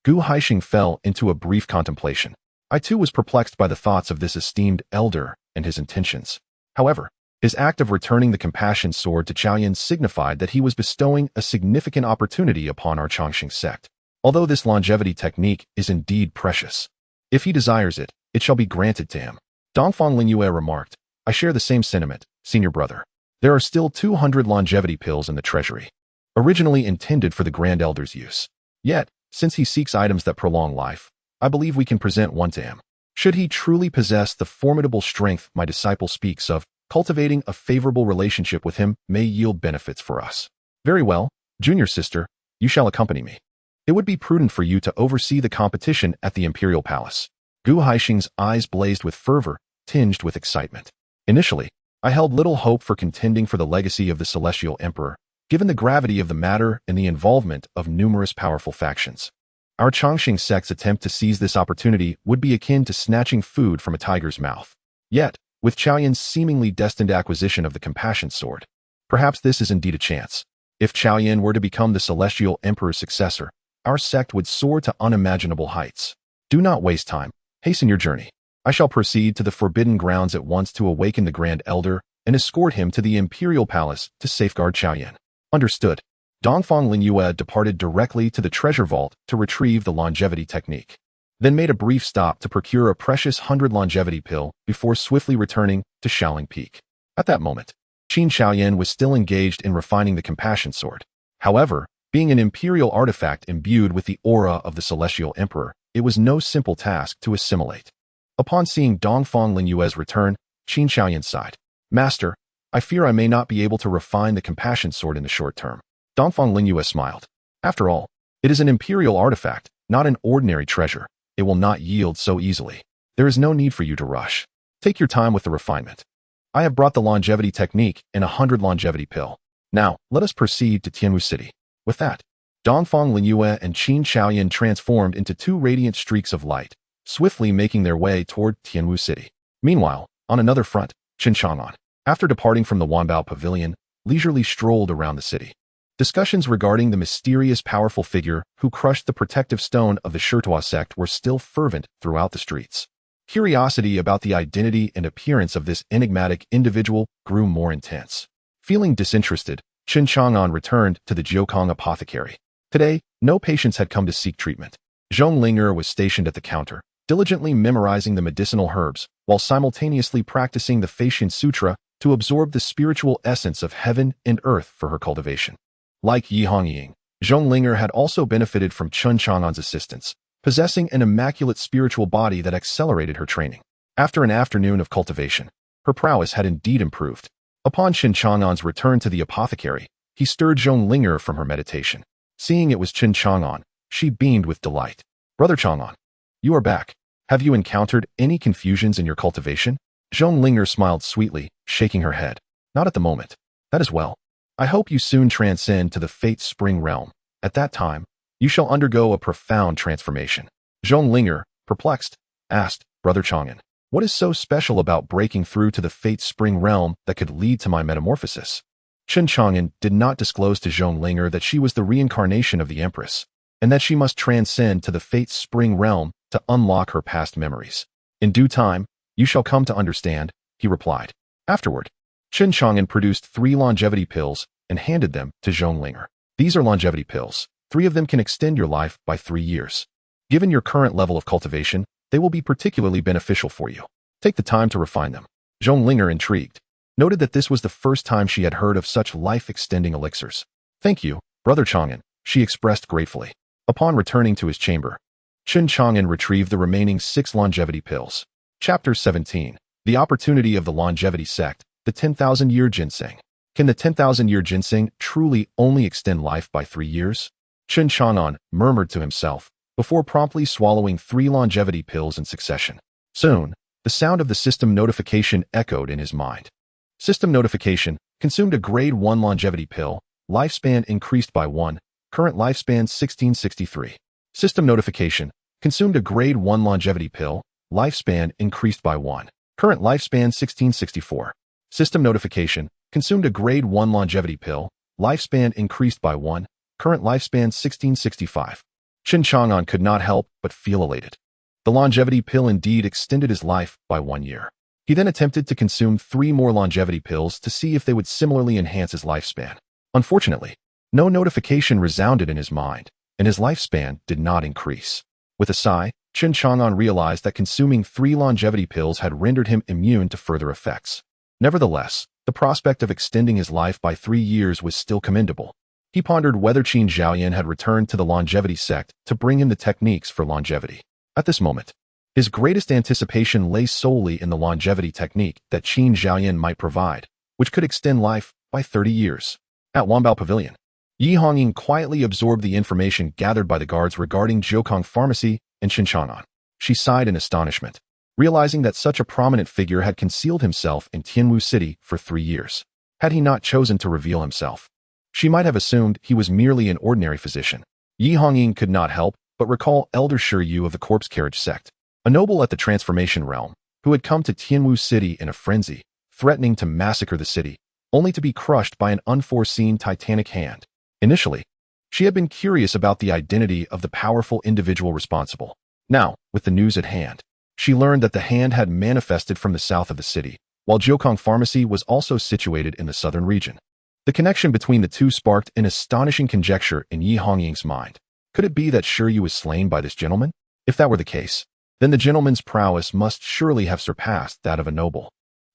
Gu Haixing fell into a brief contemplation. I too was perplexed by the thoughts of this esteemed elder and his intentions. However, his act of returning the compassion sword to Chaoyan signified that he was bestowing a significant opportunity upon our Chongqing sect. Although this longevity technique is indeed precious, if he desires it, it shall be granted to him. Dongfang Linyue remarked, I share the same sentiment, senior brother. There are still 200 longevity pills in the treasury, originally intended for the Grand Elder's use. Yet, since he seeks items that prolong life, I believe we can present one to him. Should he truly possess the formidable strength my disciple speaks of, cultivating a favorable relationship with him may yield benefits for us. Very well, junior sister, you shall accompany me. It would be prudent for you to oversee the competition at the Imperial Palace. Gu Haixing's eyes blazed with fervor, tinged with excitement. Initially, I held little hope for contending for the legacy of the Celestial Emperor, given the gravity of the matter and the involvement of numerous powerful factions. Our Chongqing sect's attempt to seize this opportunity would be akin to snatching food from a tiger's mouth. Yet, with Chaoyan's seemingly destined acquisition of the compassion sword, perhaps this is indeed a chance. If Chaoyan were to become the celestial emperor's successor, our sect would soar to unimaginable heights. Do not waste time. Hasten your journey. I shall proceed to the forbidden grounds at once to awaken the Grand Elder and escort him to the Imperial Palace to safeguard Chaoyan. Understood. Dongfang Linyue departed directly to the treasure vault to retrieve the longevity technique, then made a brief stop to procure a precious 100 longevity pill before swiftly returning to Shaoling Peak. At that moment, Qin Shaoyan was still engaged in refining the compassion sword. However, being an imperial artifact imbued with the aura of the celestial emperor, it was no simple task to assimilate. Upon seeing Dongfang Linyue's return, Qin Shaoyan sighed. Master, I fear I may not be able to refine the compassion sword in the short term. Dongfang Linyue smiled. After all, it is an imperial artifact, not an ordinary treasure. It will not yield so easily. There is no need for you to rush. Take your time with the refinement. I have brought the longevity technique and 100 longevity pill. Now, let us proceed to Tianwu City. With that, Dongfang Linyue and Qin Shaoyan transformed into two radiant streaks of light, swiftly making their way toward Tianwu City. Meanwhile, on another front, Chen Chang'an, after departing from the Wanbao Pavilion, leisurely strolled around the city. Discussions regarding the mysterious powerful figure who crushed the protective stone of the Shirtua sect were still fervent throughout the streets. Curiosity about the identity and appearance of this enigmatic individual grew more intense. Feeling disinterested, Chen Chang'an returned to the Jiukong apothecary. Today, no patients had come to seek treatment. Zhong Linger was stationed at the counter, diligently memorizing the medicinal herbs, while simultaneously practicing the Feishan Sutra to absorb the spiritual essence of heaven and earth for her cultivation. Like Yi Hongying, Zhong Linger had also benefited from Chen Chang'an's assistance, possessing an immaculate spiritual body that accelerated her training. After an afternoon of cultivation, her prowess had indeed improved. Upon Chen Chang'an's return to the apothecary, he stirred Zhong Linger from her meditation. Seeing it was Chen Chang'an, she beamed with delight. Brother Chang'an, you are back. Have you encountered any confusions in your cultivation? Zhong Linger smiled sweetly, shaking her head. Not at the moment. That is well. I hope you soon transcend to the Fate Spring realm. At that time, you shall undergo a profound transformation. Zhong Linger, perplexed, asked, Brother Chang'an, what is so special about breaking through to the Fate Spring realm that could lead to my metamorphosis? Chen Chang'an did not disclose to Zhong Linger that she was the reincarnation of the Empress, and that she must transcend to the Fate Spring realm to unlock her past memories. In due time, you shall come to understand, he replied. Afterward, Chen Chang'an produced 3 longevity pills and handed them to Zhong Linger. These are longevity pills. 3 of them can extend your life by 3 years. Given your current level of cultivation, they will be particularly beneficial for you. Take the time to refine them. Zhong Linger, intrigued, noted that this was the first time she had heard of such life-extending elixirs. Thank you, Brother Chang'an, she expressed gratefully. Upon returning to his chamber, Chen Chang'an retrieved the remaining 6 longevity pills. Chapter 17. The Opportunity of the Longevity Sect, the 10,000-Year Ginseng. Can the 10,000-Year Ginseng truly only extend life by 3 years? Chen Chang'an murmured to himself, before promptly swallowing 3 longevity pills in succession. Soon, the sound of the system notification echoed in his mind. System notification, consumed a grade 1 longevity pill, lifespan increased by 1, current lifespan 1663. System notification, consumed a grade 1 longevity pill, lifespan increased by 1, current lifespan 1664. System notification, consumed a grade 1 longevity pill, lifespan increased by 1, current lifespan 1665. Chen Chang'an could not help but feel elated. The longevity pill indeed extended his life by 1 year. He then attempted to consume 3 more longevity pills to see if they would similarly enhance his lifespan. Unfortunately, no notification resounded in his mind, and his lifespan did not increase. With a sigh, Chen Chang'an realized that consuming 3 longevity pills had rendered him immune to further effects. Nevertheless, the prospect of extending his life by 3 years was still commendable. He pondered whether Qin Xiaoyan had returned to the longevity sect to bring him the techniques for longevity. At this moment, his greatest anticipation lay solely in the longevity technique that Qin Xiaoyan might provide, which could extend life by 30 years. At Wanbao Pavilion, Yi Hongying quietly absorbed the information gathered by the guards regarding Jiukong Pharmacy and Chen Chang'an. She sighed in astonishment, realizing that such a prominent figure had concealed himself in Tianwu City for 3 years. Had he not chosen to reveal himself, she might have assumed he was merely an ordinary physician. Yi Hongying could not help but recall Elder Shi Yu of the Corpse Carriage sect, a noble at the Transformation realm, who had come to Tianwu City in a frenzy, threatening to massacre the city, only to be crushed by an unforeseen titanic hand. Initially, she had been curious about the identity of the powerful individual responsible. Now, with the news at hand, she learned that the hand had manifested from the south of the city, while Jiukong Pharmacy was also situated in the southern region. The connection between the two sparked an astonishing conjecture in Yi Hongying's mind. Could it be that Shiryu was slain by this gentleman? If that were the case, then the gentleman's prowess must surely have surpassed that of a noble.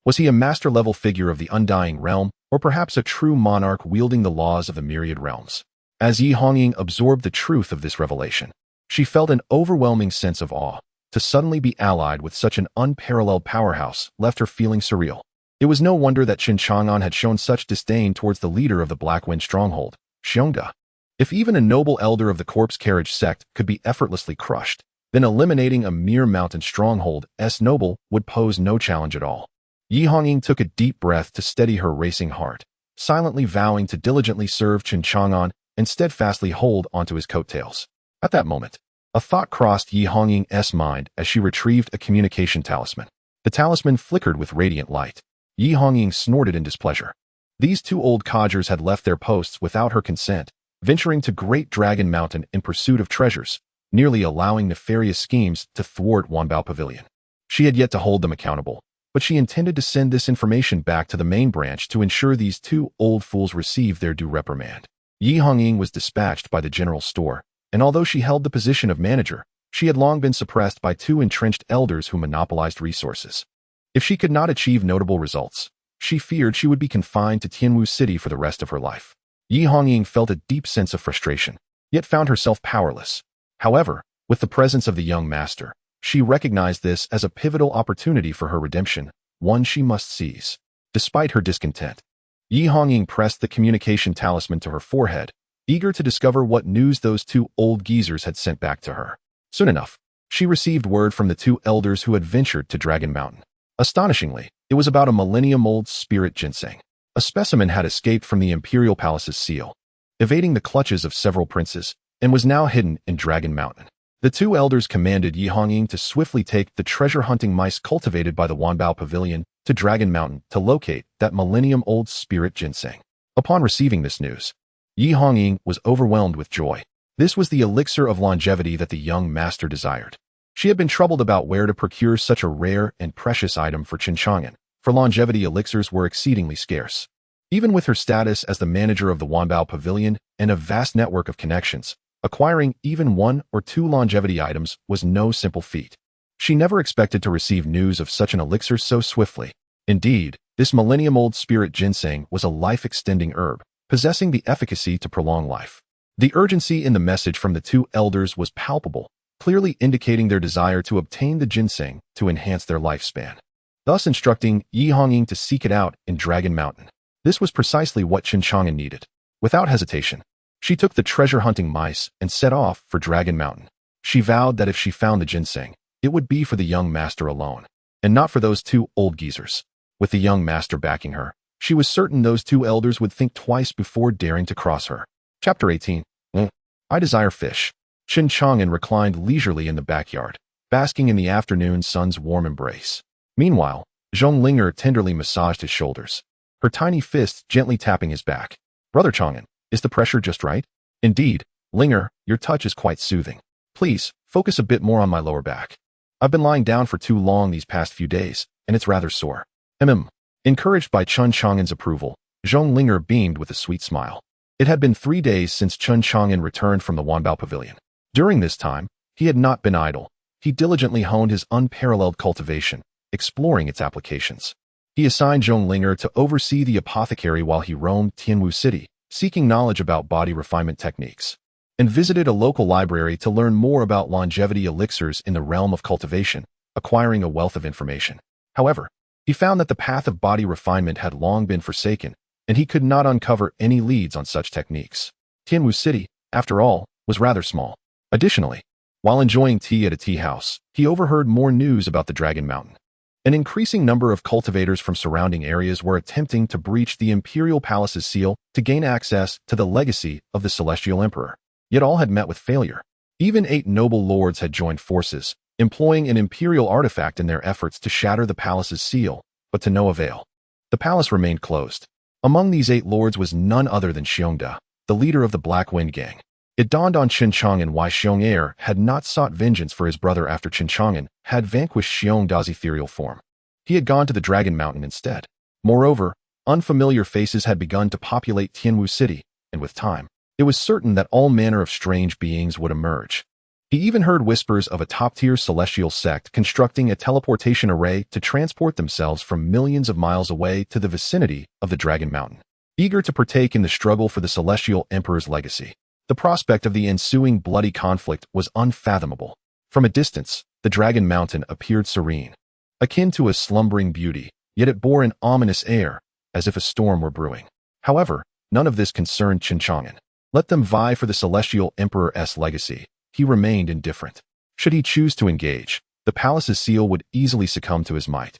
Was he a master-level figure of the undying realm, or perhaps a true monarch wielding the laws of the myriad realms? As Yi Hongying absorbed the truth of this revelation, she felt an overwhelming sense of awe. To suddenly be allied with such an unparalleled powerhouse left her feeling surreal. It was no wonder that Chen Chang'an had shown such disdain towards the leader of the Black Wind stronghold, Xiongda. If even a noble elder of the corpse carriage sect could be effortlessly crushed, then eliminating a mere mountain stronghold's noble would pose no challenge at all. Yi Hongying took a deep breath to steady her racing heart, silently vowing to diligently serve Chen Chang'an and steadfastly hold onto his coattails. At that moment, a thought crossed Yi Hongying's mind as she retrieved a communication talisman. The talisman flickered with radiant light. Yi Hongying snorted in displeasure. These two old codgers had left their posts without her consent, venturing to Great Dragon Mountain in pursuit of treasures, nearly allowing nefarious schemes to thwart Wanbao Pavilion. She had yet to hold them accountable, but she intended to send this information back to the main branch to ensure these two old fools received their due reprimand. Yi Hongying was dispatched by the general store, and although she held the position of manager, she had long been suppressed by two entrenched elders who monopolized resources. If she could not achieve notable results, she feared she would be confined to Tianwu City for the rest of her life. Yi Hongying felt a deep sense of frustration, yet found herself powerless. However, with the presence of the young master, she recognized this as a pivotal opportunity for her redemption, one she must seize. Despite her discontent, Yi Hongying pressed the communication talisman to her forehead, eager to discover what news those two old geezers had sent back to her. Soon enough, she received word from the two elders who had ventured to Dragon Mountain. Astonishingly, it was about a millennium-old spirit ginseng. A specimen had escaped from the Imperial Palace's seal, evading the clutches of several princes, and was now hidden in Dragon Mountain. The two elders commanded Yi Hongying to swiftly take the treasure-hunting mice cultivated by the Wanbao Pavilion to Dragon Mountain to locate that millennium-old spirit ginseng. Upon receiving this news, Yi Hongying was overwhelmed with joy. This was the elixir of longevity that the young master desired. She had been troubled about where to procure such a rare and precious item for Chen Chang'an, for longevity elixirs were exceedingly scarce. Even with her status as the manager of the Wanbao Pavilion and a vast network of connections, acquiring even one or two longevity items was no simple feat. She never expected to receive news of such an elixir so swiftly. Indeed, this millennium-old spirit ginseng was a life-extending herb, possessing the efficacy to prolong life. The urgency in the message from the two elders was palpable, clearly indicating their desire to obtain the ginseng to enhance their lifespan, thus instructing Yi Hongying to seek it out in Dragon Mountain. This was precisely what Chen Chang'an needed. Without hesitation, she took the treasure-hunting mice and set off for Dragon Mountain. She vowed that if she found the ginseng, it would be for the young master alone, and not for those two old geezers. With the young master backing her, she was certain those two elders would think twice before daring to cross her. Chapter 18. I desire fish. Chen Chang'an reclined leisurely in the backyard, basking in the afternoon sun's warm embrace. Meanwhile, Zhong Linger tenderly massaged his shoulders, her tiny fists gently tapping his back. Brother Chang'an, is the pressure just right? Indeed, Linger, your touch is quite soothing. Please, focus a bit more on my lower back. I've been lying down for too long these past few days, and it's rather sore. Encouraged by Chen Chang'an's approval, Zhong Linger beamed with a sweet smile. It had been 3 days since Chen Chang'an returned from the Wanbao Pavilion. During this time, he had not been idle. He diligently honed his unparalleled cultivation, exploring its applications. He assigned Zhong Linger to oversee the apothecary while he roamed Tianwu City, seeking knowledge about body refinement techniques, and visited a local library to learn more about longevity elixirs in the realm of cultivation, acquiring a wealth of information. However, he found that the path of body refinement had long been forsaken, and he could not uncover any leads on such techniques. Tianwu City, after all, was rather small. Additionally, while enjoying tea at a tea house, he overheard more news about the Dragon Mountain. An increasing number of cultivators from surrounding areas were attempting to breach the Imperial Palace's seal to gain access to the legacy of the Celestial Emperor. Yet all had met with failure. Even 8 noble lords had joined forces, employing an Imperial artifact in their efforts to shatter the palace's seal, but to no avail. The palace remained closed. Among these 8 lords was none other than Xiongda, the leader of the Black Wind Gang. It dawned on Chen Chang'an why Xiong'er had not sought vengeance for his brother after Chen Chang'an had vanquished Xiongda's ethereal form. He had gone to the Dragon Mountain instead. Moreover, unfamiliar faces had begun to populate Tianwu City, and with time, it was certain that all manner of strange beings would emerge. He even heard whispers of a top-tier celestial sect constructing a teleportation array to transport themselves from millions of miles away to the vicinity of the Dragon Mountain, eager to partake in the struggle for the Celestial Emperor's legacy. The prospect of the ensuing bloody conflict was unfathomable. From a distance, the Dragon Mountain appeared serene, akin to a slumbering beauty, yet it bore an ominous air, as if a storm were brewing. However, none of this concerned Chen Chang'an. Let them vie for the Celestial Emperor's legacy. He remained indifferent. Should he choose to engage, the palace's seal would easily succumb to his might,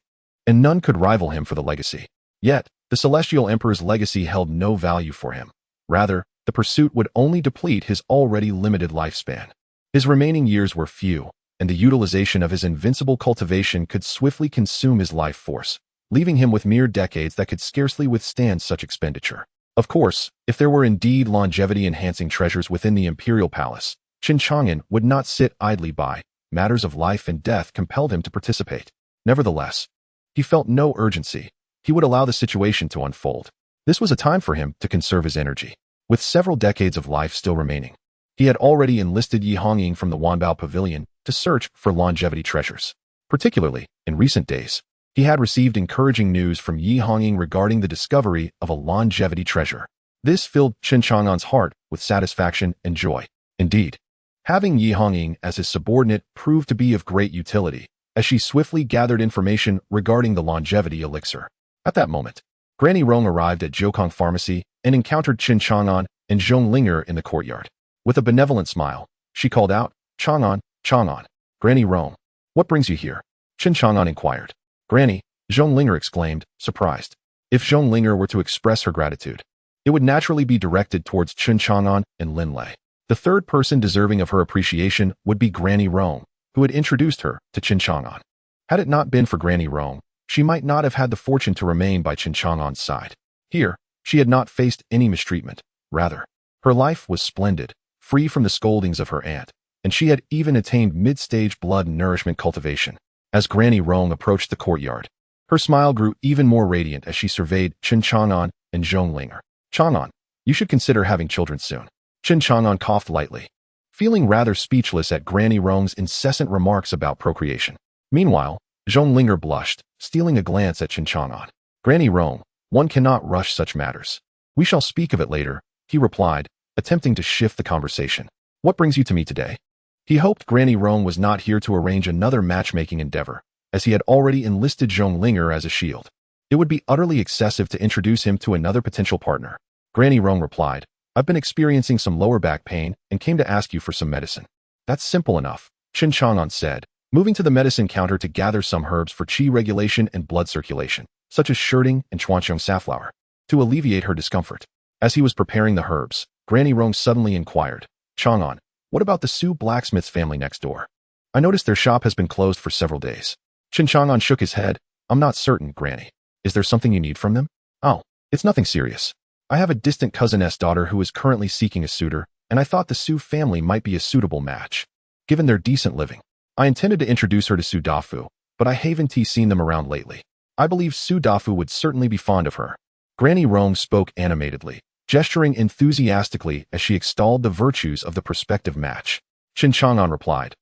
and none could rival him for the legacy. Yet, the Celestial Emperor's legacy held no value for him. Rather, the pursuit would only deplete his already limited lifespan. His remaining years were few, and the utilization of his invincible cultivation could swiftly consume his life force, leaving him with mere decades that could scarcely withstand such expenditure. Of course, if there were indeed longevity-enhancing treasures within the imperial palace, Chen Chang'an would not sit idly by. Matters of life and death compelled him to participate. Nevertheless, he felt no urgency. He would allow the situation to unfold. This was a time for him to conserve his energy. With several decades of life still remaining, he had already enlisted Yi Hongying from the Wanbao Pavilion to search for longevity treasures. Particularly, in recent days, he had received encouraging news from Yi Hongying regarding the discovery of a longevity treasure. This filled Chen Chang'an's heart with satisfaction and joy. Indeed, having Yi Hongying as his subordinate proved to be of great utility, as she swiftly gathered information regarding the longevity elixir. At that moment, Granny Rong arrived at Jiukong Pharmacy and encountered Chen Chang'an and Zhong Linger in the courtyard. With a benevolent smile, she called out, "Chang'an, Chang'an." "Granny Rong, what brings you here?" Chen Chang'an inquired. "Granny," Zhong Linger exclaimed, surprised. If Zhong Linger were to express her gratitude, it would naturally be directed towards Chen Chang'an and Lin Lei. The third person deserving of her appreciation would be Granny Rong, who had introduced her to Chen Chang'an. Had it not been for Granny Rong, she might not have had the fortune to remain by Chen Chang'an's side. Here, she had not faced any mistreatment. Rather, her life was splendid, free from the scoldings of her aunt, and she had even attained mid-stage blood nourishment cultivation. As Granny Rong approached the courtyard, her smile grew even more radiant as she surveyed Chen Chang'an and Zhong Linger. "Chang'an, you should consider having children soon." Chen Chang'an coughed lightly, feeling rather speechless at Granny Rong's incessant remarks about procreation. Meanwhile, Zhong Linger blushed, stealing a glance at Chen Chang'an. "Granny Rong, one cannot rush such matters. We shall speak of it later," he replied, attempting to shift the conversation. "What brings you to me today?" He hoped Granny Rong was not here to arrange another matchmaking endeavor, as he had already enlisted Zhong Linger as a shield. It would be utterly excessive to introduce him to another potential partner. Granny Rong replied, "I've been experiencing some lower back pain and came to ask you for some medicine." "That's simple enough," Chen Chang'an said, moving to the medicine counter to gather some herbs for qi regulation and blood circulation, such as shirting and chuanqiong safflower, to alleviate her discomfort. As he was preparing the herbs, Granny Rong suddenly inquired, "Chang'an, what about the Su blacksmith's family next door? I noticed their shop has been closed for several days." Chen Chang'an shook his head. "I'm not certain, Granny. Is there something you need from them?" "Oh, it's nothing serious. I have a distant cousin's daughter who is currently seeking a suitor, and I thought the Su family might be a suitable match, given their decent living. I intended to introduce her to Su Dafu, but I haven't seen them around lately. I believe Su Dafu would certainly be fond of her." Granny Rong spoke animatedly, gesturing enthusiastically as she extolled the virtues of the prospective match. Chen Chang'an replied,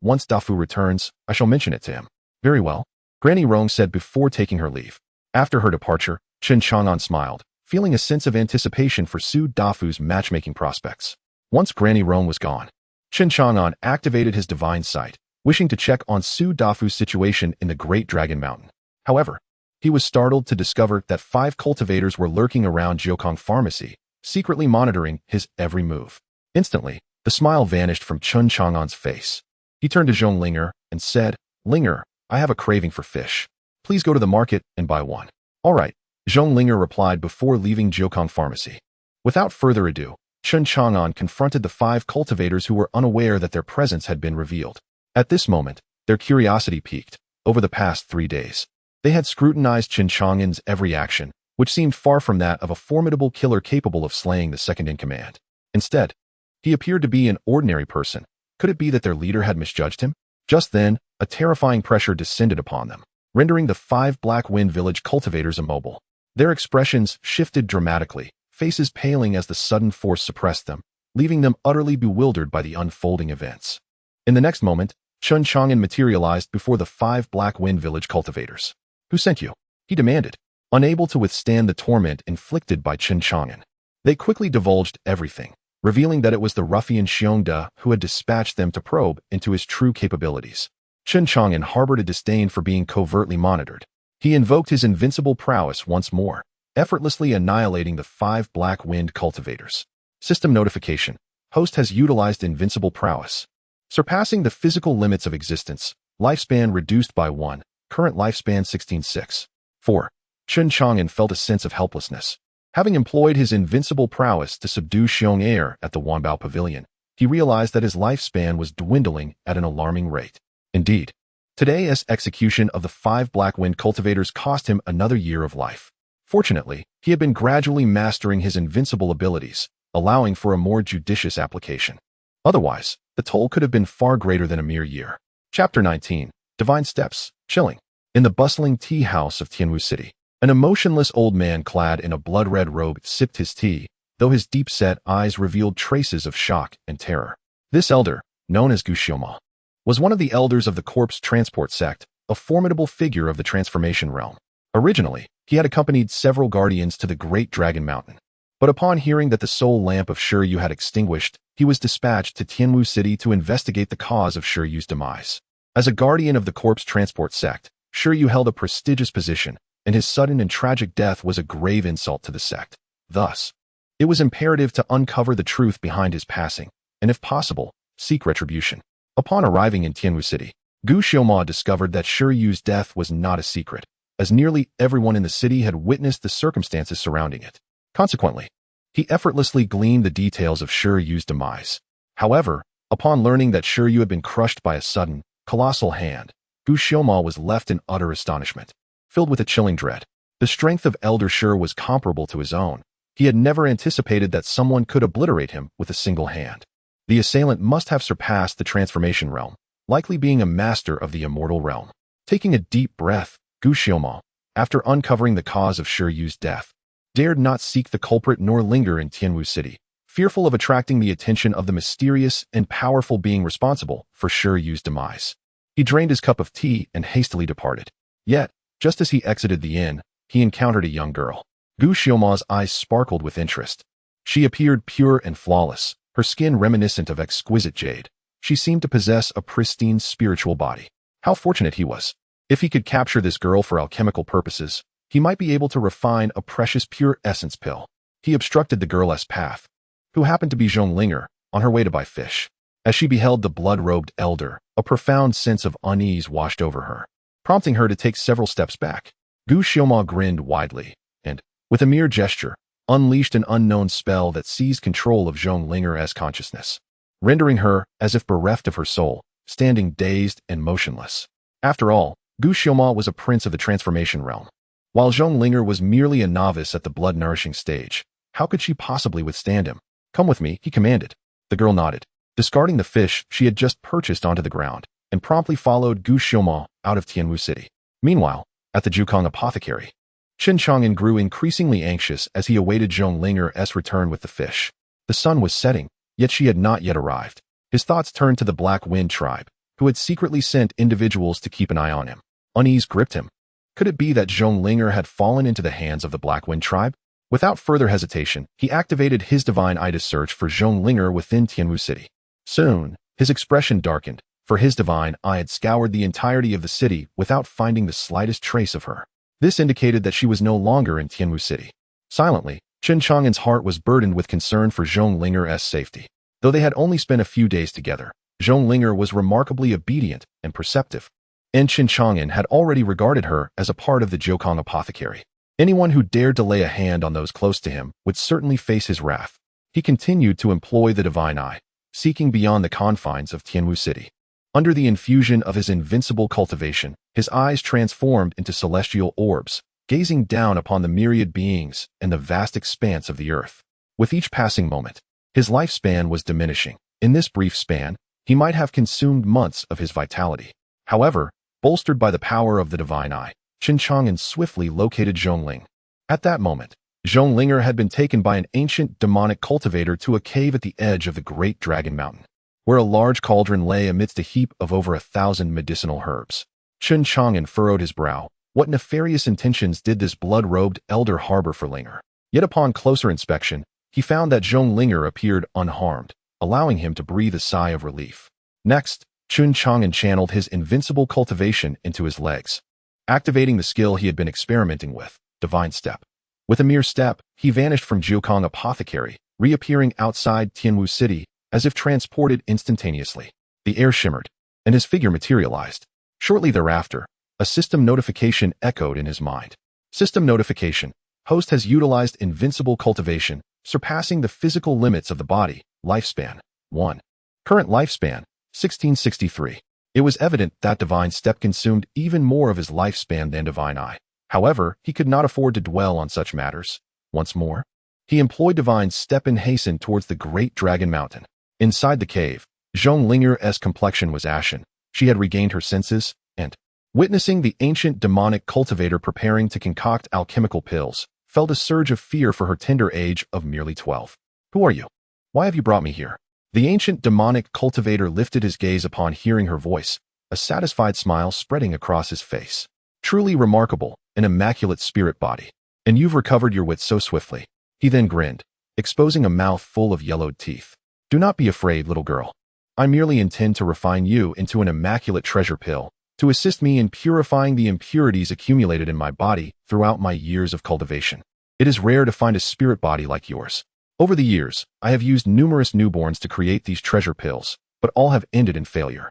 Once Dafu returns, I shall mention it to him." "Very well," Granny Rong said before taking her leave. After her departure, Chen Chang'an smiled, feeling a sense of anticipation for Su Dafu's matchmaking prospects. Once Granny Rong was gone, Chen Chang'an activated his divine sight, wishing to check on Su Dafu's situation in the Great Dragon Mountain. However, he was startled to discover that 5 cultivators were lurking around Jiukong Pharmacy, secretly monitoring his every move. Instantly, the smile vanished from Chen Chang'an's face. He turned to Zhong Linger and said, "Linger, I have a craving for fish. Please go to the market and buy one." "All right," Zhong Linger replied before leaving Jiukong Pharmacy. Without further ado, Chen Chang'an confronted the 5 cultivators who were unaware that their presence had been revealed. At this moment, their curiosity piqued. Over the past 3 days, they had scrutinized Chen Chang'an's every action, which seemed far from that of a formidable killer capable of slaying the second-in-command. Instead, he appeared to be an ordinary person. Could it be that their leader had misjudged him? Just then, a terrifying pressure descended upon them, rendering the 5 Black Wind Village cultivators immobile. Their expressions shifted dramatically, faces paling as the sudden force suppressed them, leaving them utterly bewildered by the unfolding events. In the next moment, Chen Chang'an materialized before the 5 Black Wind Village cultivators. "Who sent you?" he demanded, unable to withstand the torment inflicted by Chen Chang'an. They quickly divulged everything, revealing that it was the ruffian Xiongde who had dispatched them to probe into his true capabilities. Chen Chang'an harbored a disdain for being covertly monitored. He invoked his invincible prowess once more, effortlessly annihilating the 5 Black Wind cultivators. System notification. Host has utilized invincible prowess. Surpassing the physical limits of existence. Lifespan reduced by 1. Current lifespan 16.6. 4. Chen Chang'an felt a sense of helplessness. Having employed his invincible prowess to subdue Xiong Air at the Wanbao Pavilion, he realized that his lifespan was dwindling at an alarming rate. Indeed, today's execution of the 5 Black Wind cultivators cost him another year of life. Fortunately, he had been gradually mastering his invincible abilities, allowing for a more judicious application. Otherwise, the toll could have been far greater than a mere year. Chapter 19. Divine Steps. Chilling. In the bustling tea house of Tianwu City, an emotionless old man clad in a blood-red robe sipped his tea, though his deep-set eyes revealed traces of shock and terror. This elder, known as Gu Xiaoma, was one of the elders of the corpse transport sect, a formidable figure of the transformation realm. Originally, he had accompanied several guardians to the Great Dragon Mountain. But upon hearing that the soul lamp of Shiryu had extinguished, he was dispatched to Tianwu City to investigate the cause of Shiryu's demise. As a guardian of the corpse transport sect, Shiryu held a prestigious position, and his sudden and tragic death was a grave insult to the sect. Thus, it was imperative to uncover the truth behind his passing, and if possible, seek retribution. Upon arriving in Tianwu City, Gu Xiaoma discovered that Shiryu's death was not a secret, as nearly everyone in the city had witnessed the circumstances surrounding it. Consequently, he effortlessly gleaned the details of Shiryu's demise. However, upon learning that Shiryu had been crushed by a sudden, colossal hand, Gu Xiaoma was left in utter astonishment, filled with a chilling dread. The strength of Elder Shi was comparable to his own. He had never anticipated that someone could obliterate him with a single hand. The assailant must have surpassed the transformation realm, likely being a master of the immortal realm. Taking a deep breath, Gu Xiaoma, after uncovering the cause of Shiryu's death, dared not seek the culprit nor linger in Tianwu City, fearful of attracting the attention of the mysterious and powerful being responsible for Shiryu's demise. He drained his cup of tea and hastily departed. Yet, just as he exited the inn, he encountered a young girl. Gu Xiaoma's eyes sparkled with interest. She appeared pure and flawless, her skin reminiscent of exquisite jade. She seemed to possess a pristine spiritual body. How fortunate he was. If he could capture this girl for alchemical purposes, he might be able to refine a precious pure essence pill. He obstructed the girl's path, who happened to be Zhonglinger, on her way to buy fish. As she beheld the blood-robed elder, a profound sense of unease washed over her, prompting her to take several steps back. Gu Xiaoma grinned widely, and, with a mere gesture, unleashed an unknown spell that seized control of Zhonglinger's consciousness, rendering her, as if bereft of her soul, standing dazed and motionless. After all, Gu Xiaoma was a prince of the transformation realm, while Zhonglinger was merely a novice at the blood-nourishing stage. How could she possibly withstand him? "Come with me," he commanded. The girl nodded, discarding the fish she had just purchased onto the ground, and promptly followed Gu Xiaoma out of Tianwu City. Meanwhile, at the Jukong apothecary, Chen Chang'an grew increasingly anxious as he awaited Zhonglinger's return with the fish. The sun was setting, yet she had not yet arrived. His thoughts turned to the Black Wind tribe, who had secretly sent individuals to keep an eye on him. Unease gripped him. Could it be that Zhonglinger had fallen into the hands of the Black Wind tribe? Without further hesitation, he activated his divine eye to search for Zhonglinger within Tianwu City. Soon, his expression darkened, for his divine eye had scoured the entirety of the city without finding the slightest trace of her. This indicated that she was no longer in Tianwu City. Silently, Chen Chang'an's heart was burdened with concern for Zhonglinger's safety. Though they had only spent a few days together, Zhonglinger was remarkably obedient and perceptive, and Chen Chang'an had already regarded her as a part of the Jukong apothecary. Anyone who dared to lay a hand on those close to him would certainly face his wrath. He continued to employ the divine eye, seeking beyond the confines of Tianwu City. Under the infusion of his invincible cultivation, his eyes transformed into celestial orbs, gazing down upon the myriad beings and the vast expanse of the earth. With each passing moment, his lifespan was diminishing. In this brief span, he might have consumed months of his vitality. However, bolstered by the power of the divine eye, Chen Chang'an swiftly located Zhongling. At that moment, Zhonglinger had been taken by an ancient demonic cultivator to a cave at the edge of the Great Dragon Mountain, where a large cauldron lay amidst a heap of over 1,000 medicinal herbs. Chen Chang'an furrowed his brow. What nefarious intentions did this blood-robed elder harbor for Linger? Yet upon closer inspection, he found that Zhonglinger appeared unharmed, allowing him to breathe a sigh of relief. Next, Chen Chang'an channeled his invincible cultivation into his legs, activating the skill he had been experimenting with, Divine Step. With a mere step, he vanished from Jiukong Apothecary, reappearing outside Tianwu City as if transported instantaneously. The air shimmered, and his figure materialized. Shortly thereafter, a system notification echoed in his mind. System notification. Host has utilized invincible cultivation, surpassing the physical limits of the body. Lifespan 1. Current lifespan 1663. It was evident that Divine Step consumed even more of his lifespan than Divine Eye. However, he could not afford to dwell on such matters. Once more, he employed Divine Step and hastened towards the Great Dragon Mountain. Inside the cave, Zhonglinger's complexion was ashen. She had regained her senses, and, witnessing the ancient demonic cultivator preparing to concoct alchemical pills, felt a surge of fear for her tender age of merely 12. Who are you? Why have you brought me here? The ancient demonic cultivator lifted his gaze upon hearing her voice, a satisfied smile spreading across his face. Truly remarkable, an immaculate spirit body. And you've recovered your wits so swiftly. He then grinned, exposing a mouth full of yellowed teeth. Do not be afraid, little girl. I merely intend to refine you into an immaculate treasure pill, to assist me in purifying the impurities accumulated in my body throughout my years of cultivation. It is rare to find a spirit body like yours. Over the years, I have used numerous newborns to create these treasure pills, but all have ended in failure.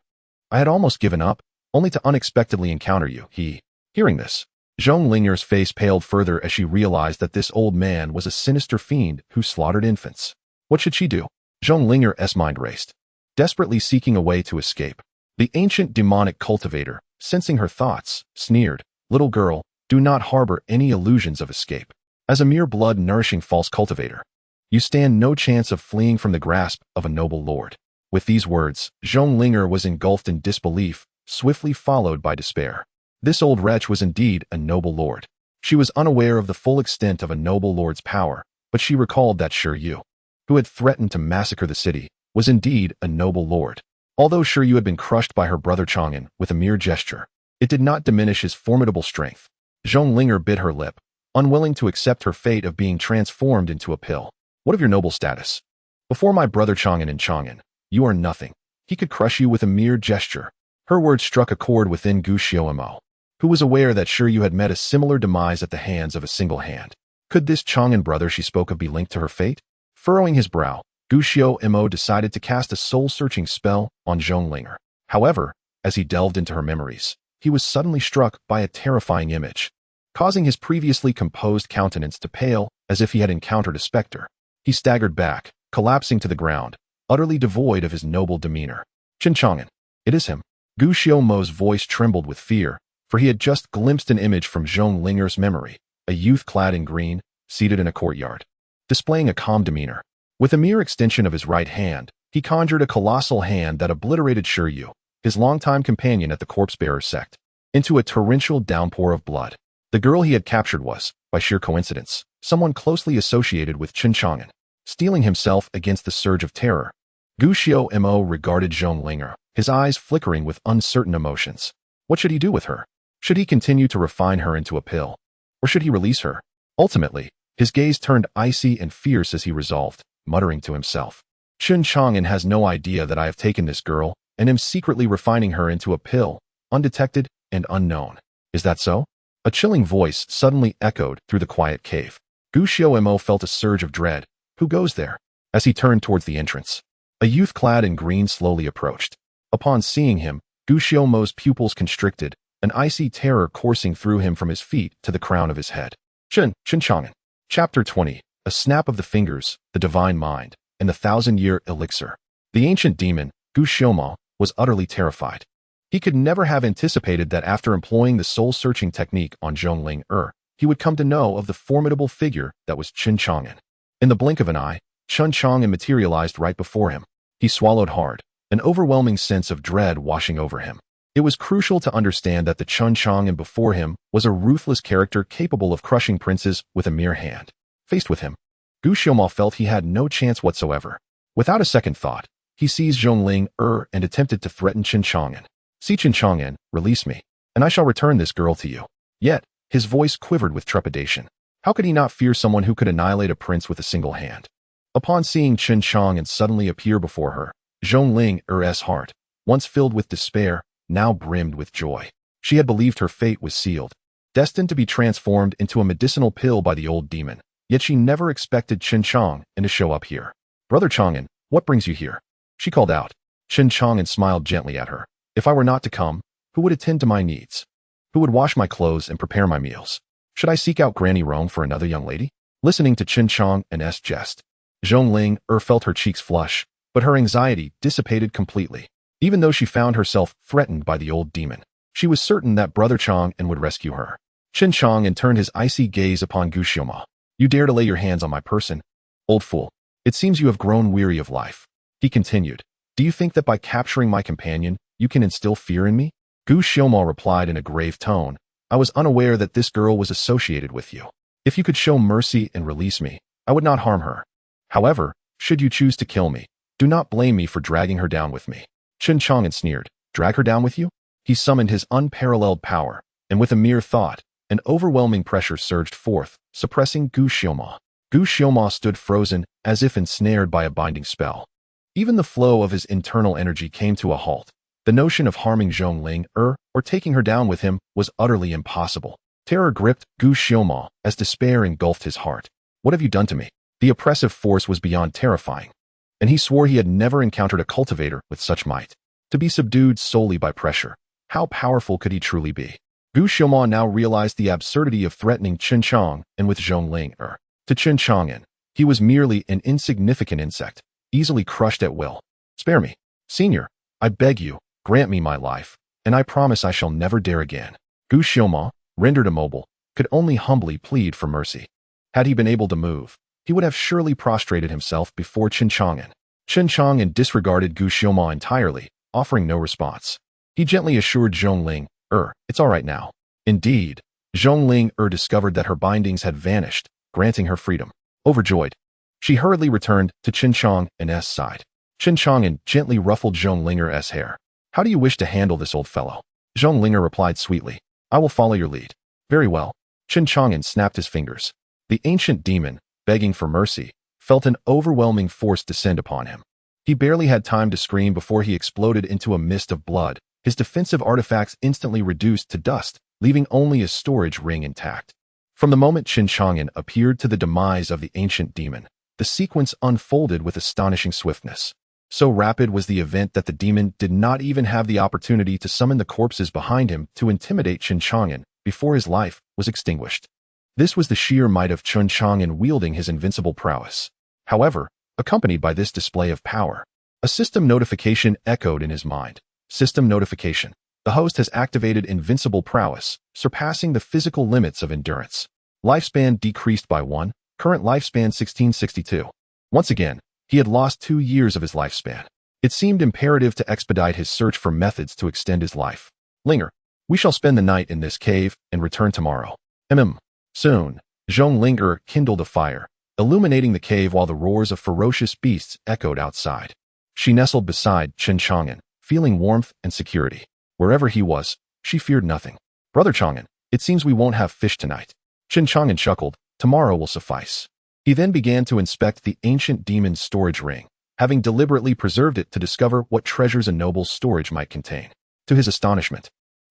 I had almost given up, only to unexpectedly encounter you. Hearing this, Zhonglinger's face paled further as she realized that this old man was a sinister fiend who slaughtered infants. What should she do? Zhonglinger's mind raced, desperately seeking a way to escape. The ancient demonic cultivator, sensing her thoughts, sneered, Little girl, do not harbor any illusions of escape. As a mere blood-nourishing false cultivator, you stand no chance of fleeing from the grasp of a noble lord. With these words, Zhonglinger was engulfed in disbelief, swiftly followed by despair. This old wretch was indeed a noble lord. She was unaware of the full extent of a noble lord's power, but she recalled that Shi Yu, who had threatened to massacre the city, was indeed a noble lord. Although Shi Yu had been crushed by her brother Chang'an with a mere gesture, it did not diminish his formidable strength. Zhonglinger bit her lip, unwilling to accept her fate of being transformed into a pill. What of your noble status? Before my brother Chang'an, you are nothing. He could crush you with a mere gesture. Her words struck a chord within Gu Xiaomo, who was aware that Shi Yu had met a similar demise at the hands of a single hand. Could this Chang'an brother she spoke of be linked to her fate? Furrowing his brow, Gu Xiaomo decided to cast a soul-searching spell on Zhonglinger. However, as he delved into her memories, he was suddenly struck by a terrifying image, causing his previously composed countenance to pale as if he had encountered a specter. He staggered back, collapsing to the ground, utterly devoid of his noble demeanor. Chen Chang'an, it is him. Gu Xiaomo's voice trembled with fear, for he had just glimpsed an image from Zhonglinger's memory, a youth clad in green, seated in a courtyard, displaying a calm demeanor. With a mere extension of his right hand, he conjured a colossal hand that obliterated Shi Yu, his longtime companion at the corpse-bearer sect, into a torrential downpour of blood. The girl he had captured was, by sheer coincidence, someone closely associated with Chen Chang'an. Steeling himself against the surge of terror, Gu Xiaomo regarded Zhonglinger, his eyes flickering with uncertain emotions. What should he do with her? Should he continue to refine her into a pill? Or should he release her? Ultimately, his gaze turned icy and fierce as he resolved, muttering to himself. Chen Chang'an has no idea that I have taken this girl and am secretly refining her into a pill, undetected and unknown. Is that so? A chilling voice suddenly echoed through the quiet cave. Gu Xiaomo felt a surge of dread. Who goes there? As he turned towards the entrance, a youth clad in green slowly approached. Upon seeing him, Gu Xiaomo's pupils constricted, an icy terror coursing through him from his feet to the crown of his head. Chen Chang'an. Chapter 20. A snap of the fingers, the divine mind, and the 1,000-year elixir. The ancient demon, Gu Xiaomo, was utterly terrified. He could never have anticipated that after employing the soul-searching technique on Zhongling, he would come to know of the formidable figure that was Chen Chang'an. In the blink of an eye, Chen Chang'an materialized right before him. He swallowed hard, an overwhelming sense of dread washing over him. It was crucial to understand that the Chen Chang'an before him was a ruthless character capable of crushing princes with a mere hand. Faced with him, Gu Xiaoma felt he had no chance whatsoever. Without a second thought, he seized Zhongling and attempted to threaten Chen Chang'an. "See, Chen Chang'an, release me, and I shall return this girl to you." Yet, his voice quivered with trepidation. How could he not fear someone who could annihilate a prince with a single hand? Upon seeing Chen Chang'an suddenly appear before her, Zhongling's heart, once filled with despair, now brimmed with joy. She had believed her fate was sealed, destined to be transformed into a medicinal pill by the old demon, yet she never expected Chen Chang'an to show up here. "Brother Chang'an, what brings you here?" she called out. Chen Chang'an smiled gently at her. "If I were not to come, who would attend to my needs? Who would wash my clothes and prepare my meals? Should I seek out Granny Rome for another young lady?" Listening to Chen Chang'an's jest, Zhongling felt her cheeks flush, but her anxiety dissipated completely. Even though she found herself threatened by the old demon, she was certain that Brother Chang'an would rescue her. Chen Chang'an turned his icy gaze upon Gu Xiaoma. "You dare to lay your hands on my person? Old fool, it seems you have grown weary of life." He continued, "Do you think that by capturing my companion, you can instill fear in me?" Gu Xiaoma replied in a grave tone, "I was unaware that this girl was associated with you. If you could show mercy and release me, I would not harm her. However, should you choose to kill me, do not blame me for dragging her down with me." Chen Chang'an sneered. "Drag her down with you?" He summoned his unparalleled power, and with a mere thought, an overwhelming pressure surged forth, suppressing Gu Xiaoma. Gu Xiaoma stood frozen, as if ensnared by a binding spell. Even the flow of his internal energy came to a halt. The notion of harming Zhongling or taking her down with him was utterly impossible. Terror gripped Gu Xiaoma as despair engulfed his heart. "What have you done to me?" The oppressive force was beyond terrifying, and he swore he had never encountered a cultivator with such might. To be subdued solely by pressure, how powerful could he truly be? Gu Xiaoma now realized the absurdity of threatening Chen Chang'an with Zhongling To Chen Chang'an, he was merely an insignificant insect, easily crushed at will. "Spare me, Senior, I beg you, grant me my life, and I promise I shall never dare again." Gu Xiaoma, rendered immobile, could only humbly plead for mercy. Had he been able to move, he would have surely prostrated himself before Chen Chang'an. Chen Chang'an disregarded Gu Xiaoma entirely, offering no response. He gently assured Zhongling, "It's all right now." Indeed, Zhongling discovered that her bindings had vanished, granting her freedom. Overjoyed, she hurriedly returned to Chen Chang'an's side. Chen Chang'an gently ruffled Zhongling's hair. "How do you wish to handle this old fellow?" Zhongling replied sweetly, "I will follow your lead." "Very well." Chen Chang'an snapped his fingers. The ancient demon, begging for mercy, felt an overwhelming force descend upon him. He barely had time to scream before he exploded into a mist of blood, his defensive artifacts instantly reduced to dust, leaving only his storage ring intact. From the moment Chen Chang'an appeared to the demise of the ancient demon, the sequence unfolded with astonishing swiftness. So rapid was the event that the demon did not even have the opportunity to summon the corpses behind him to intimidate Chen Chang'an before his life was extinguished. This was the sheer might of Chen Chang'an wielding his invincible prowess. However, accompanied by this display of power, a system notification echoed in his mind. System notification. The host has activated invincible prowess, surpassing the physical limits of endurance. Lifespan decreased by 1, current lifespan 1662. Once again, he had lost 2 years of his lifespan. It seemed imperative to expedite his search for methods to extend his life. "Linger, we shall spend the night in this cave and return tomorrow." Soon, Zhongling kindled a fire, illuminating the cave while the roars of ferocious beasts echoed outside. She nestled beside Chen Chang'an, feeling warmth and security. Wherever he was, she feared nothing. "Brother Chang'an, it seems we won't have fish tonight." Chen Chang'an chuckled, "Tomorrow will suffice." He then began to inspect the ancient demon's storage ring, having deliberately preserved it to discover what treasures a noble's storage might contain. To his astonishment,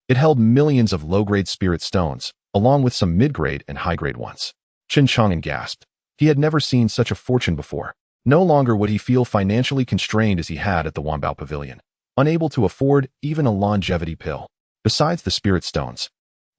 it held millions of low-grade spirit stones, along with some mid-grade and high-grade ones. Chen Chang'an gasped. He had never seen such a fortune before. No longer would he feel financially constrained as he had at the Wanbao Pavilion, unable to afford even a longevity pill. Besides the spirit stones,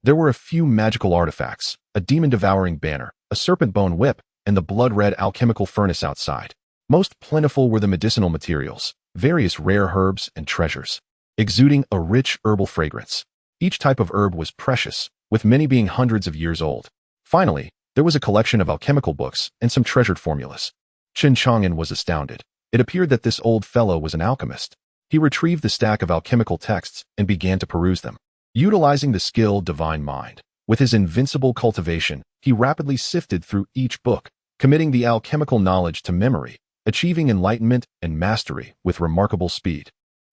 there were a few magical artifacts, a demon-devouring banner, a serpent bone whip, and the blood-red alchemical furnace outside. Most plentiful were the medicinal materials, various rare herbs and treasures, exuding a rich herbal fragrance. Each type of herb was precious, with many being hundreds of years old. Finally, there was a collection of alchemical books and some treasured formulas. Chen Chang'an was astounded. It appeared that this old fellow was an alchemist. He retrieved the stack of alchemical texts and began to peruse them. Utilizing the skill divine mind, with his invincible cultivation, he rapidly sifted through each book, committing the alchemical knowledge to memory, achieving enlightenment and mastery with remarkable speed.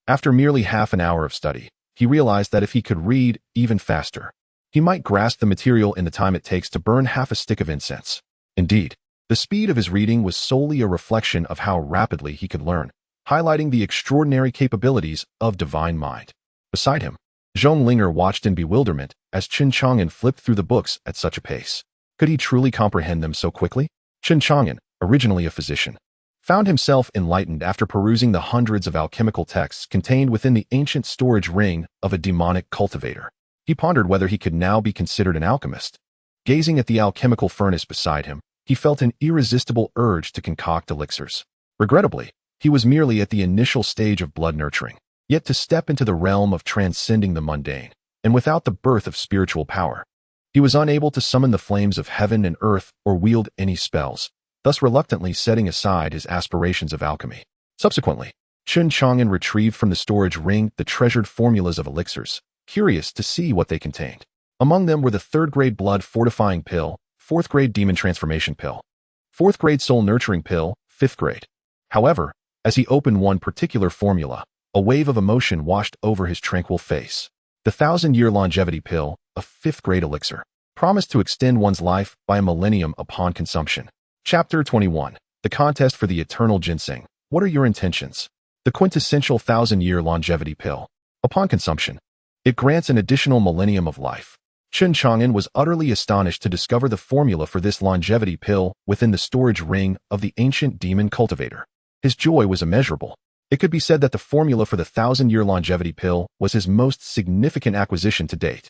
After merely half an hour of study, he realized that if he could read even faster, he might grasp the material in the time it takes to burn half a stick of incense. Indeed, the speed of his reading was solely a reflection of how rapidly he could learn, highlighting the extraordinary capabilities of divine mind. Beside him, Zhonglinger watched in bewilderment as Chen Chang'an flipped through the books at such a pace. Could he truly comprehend them so quickly? Chen Chang'an, originally a physician, found himself enlightened after perusing the hundreds of alchemical texts contained within the ancient storage ring of a demonic cultivator. He pondered whether he could now be considered an alchemist. Gazing at the alchemical furnace beside him, he felt an irresistible urge to concoct elixirs. Regrettably, he was merely at the initial stage of blood nurturing. Yet to step into the realm of transcending the mundane, and without the birth of spiritual power, he was unable to summon the flames of heaven and earth or wield any spells, thus reluctantly setting aside his aspirations of alchemy. Subsequently, Chen Chang'an retrieved from the storage ring the treasured formulas of elixirs, curious to see what they contained. Among them were the 3rd grade blood fortifying pill, 4th grade demon transformation pill, 4th grade soul nurturing pill, 5th grade. However, as he opened one particular formula, a wave of emotion washed over his tranquil face. The 1,000-year longevity pill, a 5th grade elixir, promised to extend one's life by a millennium upon consumption. Chapter 21. The Contest for the Eternal Ginseng. What are your intentions? The quintessential 1,000-year longevity pill. Upon consumption, it grants an additional millennium of life. Chen Chang'an was utterly astonished to discover the formula for this longevity pill within the storage ring of the ancient demon cultivator. His joy was immeasurable. It could be said that the formula for the 1,000-year longevity pill was his most significant acquisition to date.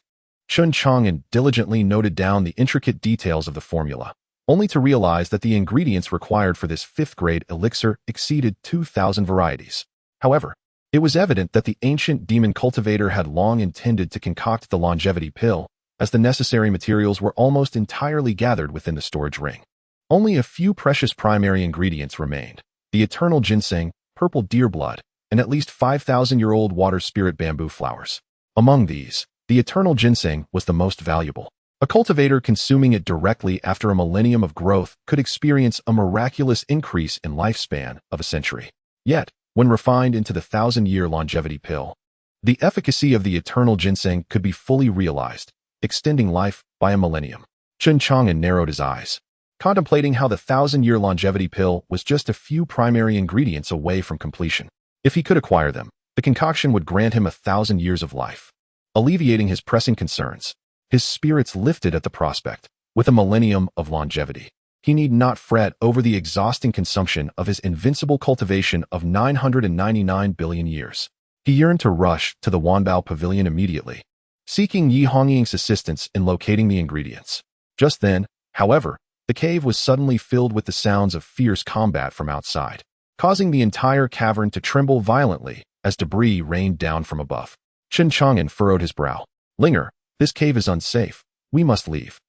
Chen Chang'an diligently noted down the intricate details of the formula, only to realize that the ingredients required for this 5th grade elixir exceeded 2,000 varieties. However, it was evident that the ancient demon cultivator had long intended to concoct the longevity pill, as the necessary materials were almost entirely gathered within the storage ring. Only a few precious primary ingredients remained: the eternal ginseng, purple deer blood, and at least 5,000-year-old water spirit bamboo flowers. Among these, the eternal ginseng was the most valuable. A cultivator consuming it directly after a millennium of growth could experience a miraculous increase in lifespan of a century. Yet, when refined into the 1,000-year longevity pill, the efficacy of the eternal ginseng could be fully realized, extending life by a millennium. Chen Chang'an narrowed his eyes, contemplating how the 1,000-year longevity pill was just a few primary ingredients away from completion. If he could acquire them, the concoction would grant him 1,000 years of life. Alleviating his pressing concerns, his spirits lifted at the prospect. With a millennium of longevity, he need not fret over the exhausting consumption of his invincible cultivation of 999 billion years. He yearned to rush to the Wanbao Pavilion immediately, seeking Yi Hongying's assistance in locating the ingredients. Just then, however, the cave was suddenly filled with the sounds of fierce combat from outside, causing the entire cavern to tremble violently as debris rained down from above. Chen Chang'an furrowed his brow. Linger, this cave is unsafe. We must leave.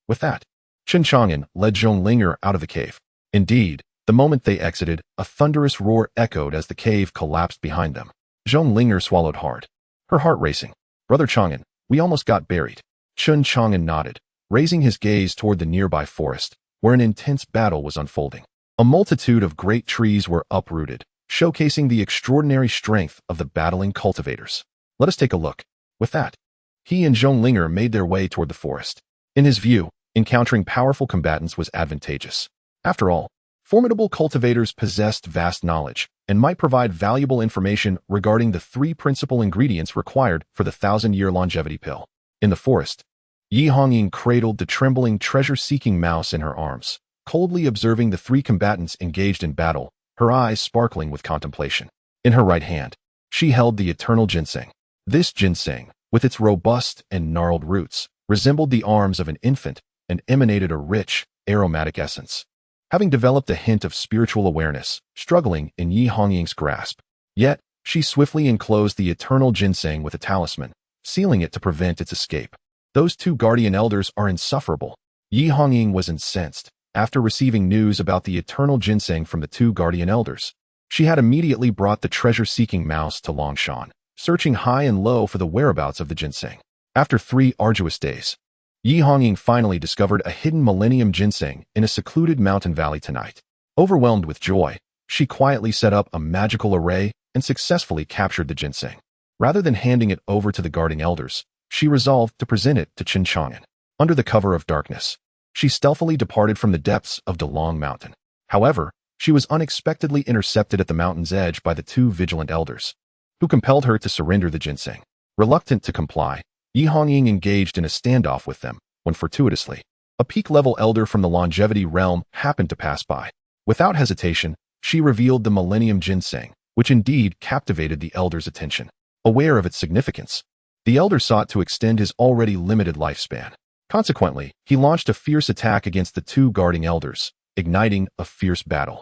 With that, Chen Chang'an led Zhonglinger out of the cave. Indeed, the moment they exited, a thunderous roar echoed as the cave collapsed behind them. Zhonglinger swallowed hard, her heart racing. Brother Chang'an, we almost got buried. Chen Chang'an nodded, raising his gaze toward the nearby forest, where an intense battle was unfolding. A multitude of great trees were uprooted, showcasing the extraordinary strength of the battling cultivators. Let us take a look. With that, he and Zhonglinger made their way toward the forest. In his view, encountering powerful combatants was advantageous. After all, formidable cultivators possessed vast knowledge and might provide valuable information regarding the 3 principal ingredients required for the 1,000-year longevity pill. In the forest, Yi Hongying cradled the trembling treasure-seeking mouse in her arms, coldly observing the 3 combatants engaged in battle, her eyes sparkling with contemplation. In her right hand, she held the eternal ginseng. This ginseng, with its robust and gnarled roots, resembled the arms of an infant and emanated a rich, aromatic essence. Having developed a hint of spiritual awareness, struggling in Yi Hongying's grasp, yet she swiftly enclosed the eternal ginseng with a talisman, sealing it to prevent its escape. Those 2 guardian elders are insufferable, Yi Hongying was incensed after receiving news about the eternal ginseng from the two guardian elders. She had immediately brought the treasure-seeking mouse to Longshan, searching high and low for the whereabouts of the ginseng. After 3 arduous days, Yi Hongying finally discovered a hidden millennium ginseng in a secluded mountain valley tonight. Overwhelmed with joy, she quietly set up a magical array and successfully captured the ginseng. Rather than handing it over to the guarding elders, she resolved to present it to Chen Chang'an. Under the cover of darkness, she stealthily departed from the depths of Dalong Mountain. However, she was unexpectedly intercepted at the mountain's edge by the 2 vigilant elders, who compelled her to surrender the ginseng. Reluctant to comply, Yi Hongying engaged in a standoff with them, when fortuitously, a peak-level elder from the longevity realm happened to pass by. Without hesitation, she revealed the millennium ginseng, which indeed captivated the elder's attention. Aware of its significance, the elder sought to extend his already limited lifespan. Consequently, he launched a fierce attack against the 2 guarding elders, igniting a fierce battle.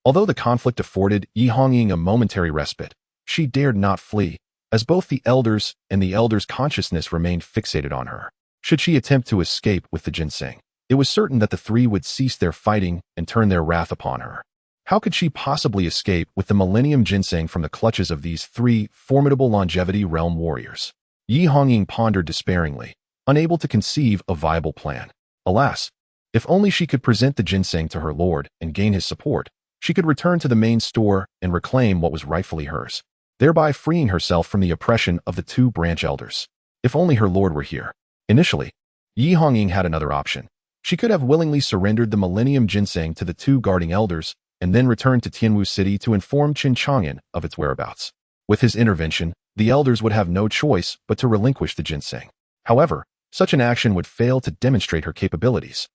Although the conflict afforded Yi Hongying a momentary respite, she dared not flee, as both the elders and the elder's consciousness remained fixated on her. Should she attempt to escape with the ginseng, it was certain that the 3 would cease their fighting and turn their wrath upon her. How could she possibly escape with the millennium ginseng from the clutches of these 3 formidable longevity realm warriors? Yi Hongying pondered despairingly, unable to conceive a viable plan. Alas, if only she could present the ginseng to her lord and gain his support, she could return to the main store and reclaim what was rightfully hers, thereby freeing herself from the oppression of the 2 branch elders. If only her lord were here. Initially, Yi Hongying had another option. She could have willingly surrendered the millennium ginseng to the 2 guarding elders and then returned to Tianwu City to inform Chen Chang'an of its whereabouts. With his intervention, the elders would have no choice but to relinquish the ginseng. However, such an action would fail to demonstrate her capabilities,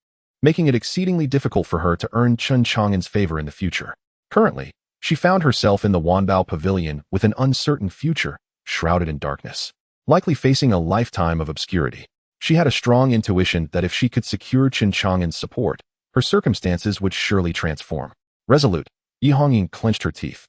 making it exceedingly difficult for her to earn Chen Chang'an's favor in the future. Currently, she found herself in the Wanbao Pavilion with an uncertain future, shrouded in darkness, likely facing a lifetime of obscurity. She had a strong intuition that if she could secure Chen Chang'an's support, her circumstances would surely transform. Resolute, Yi Hongying clenched her teeth.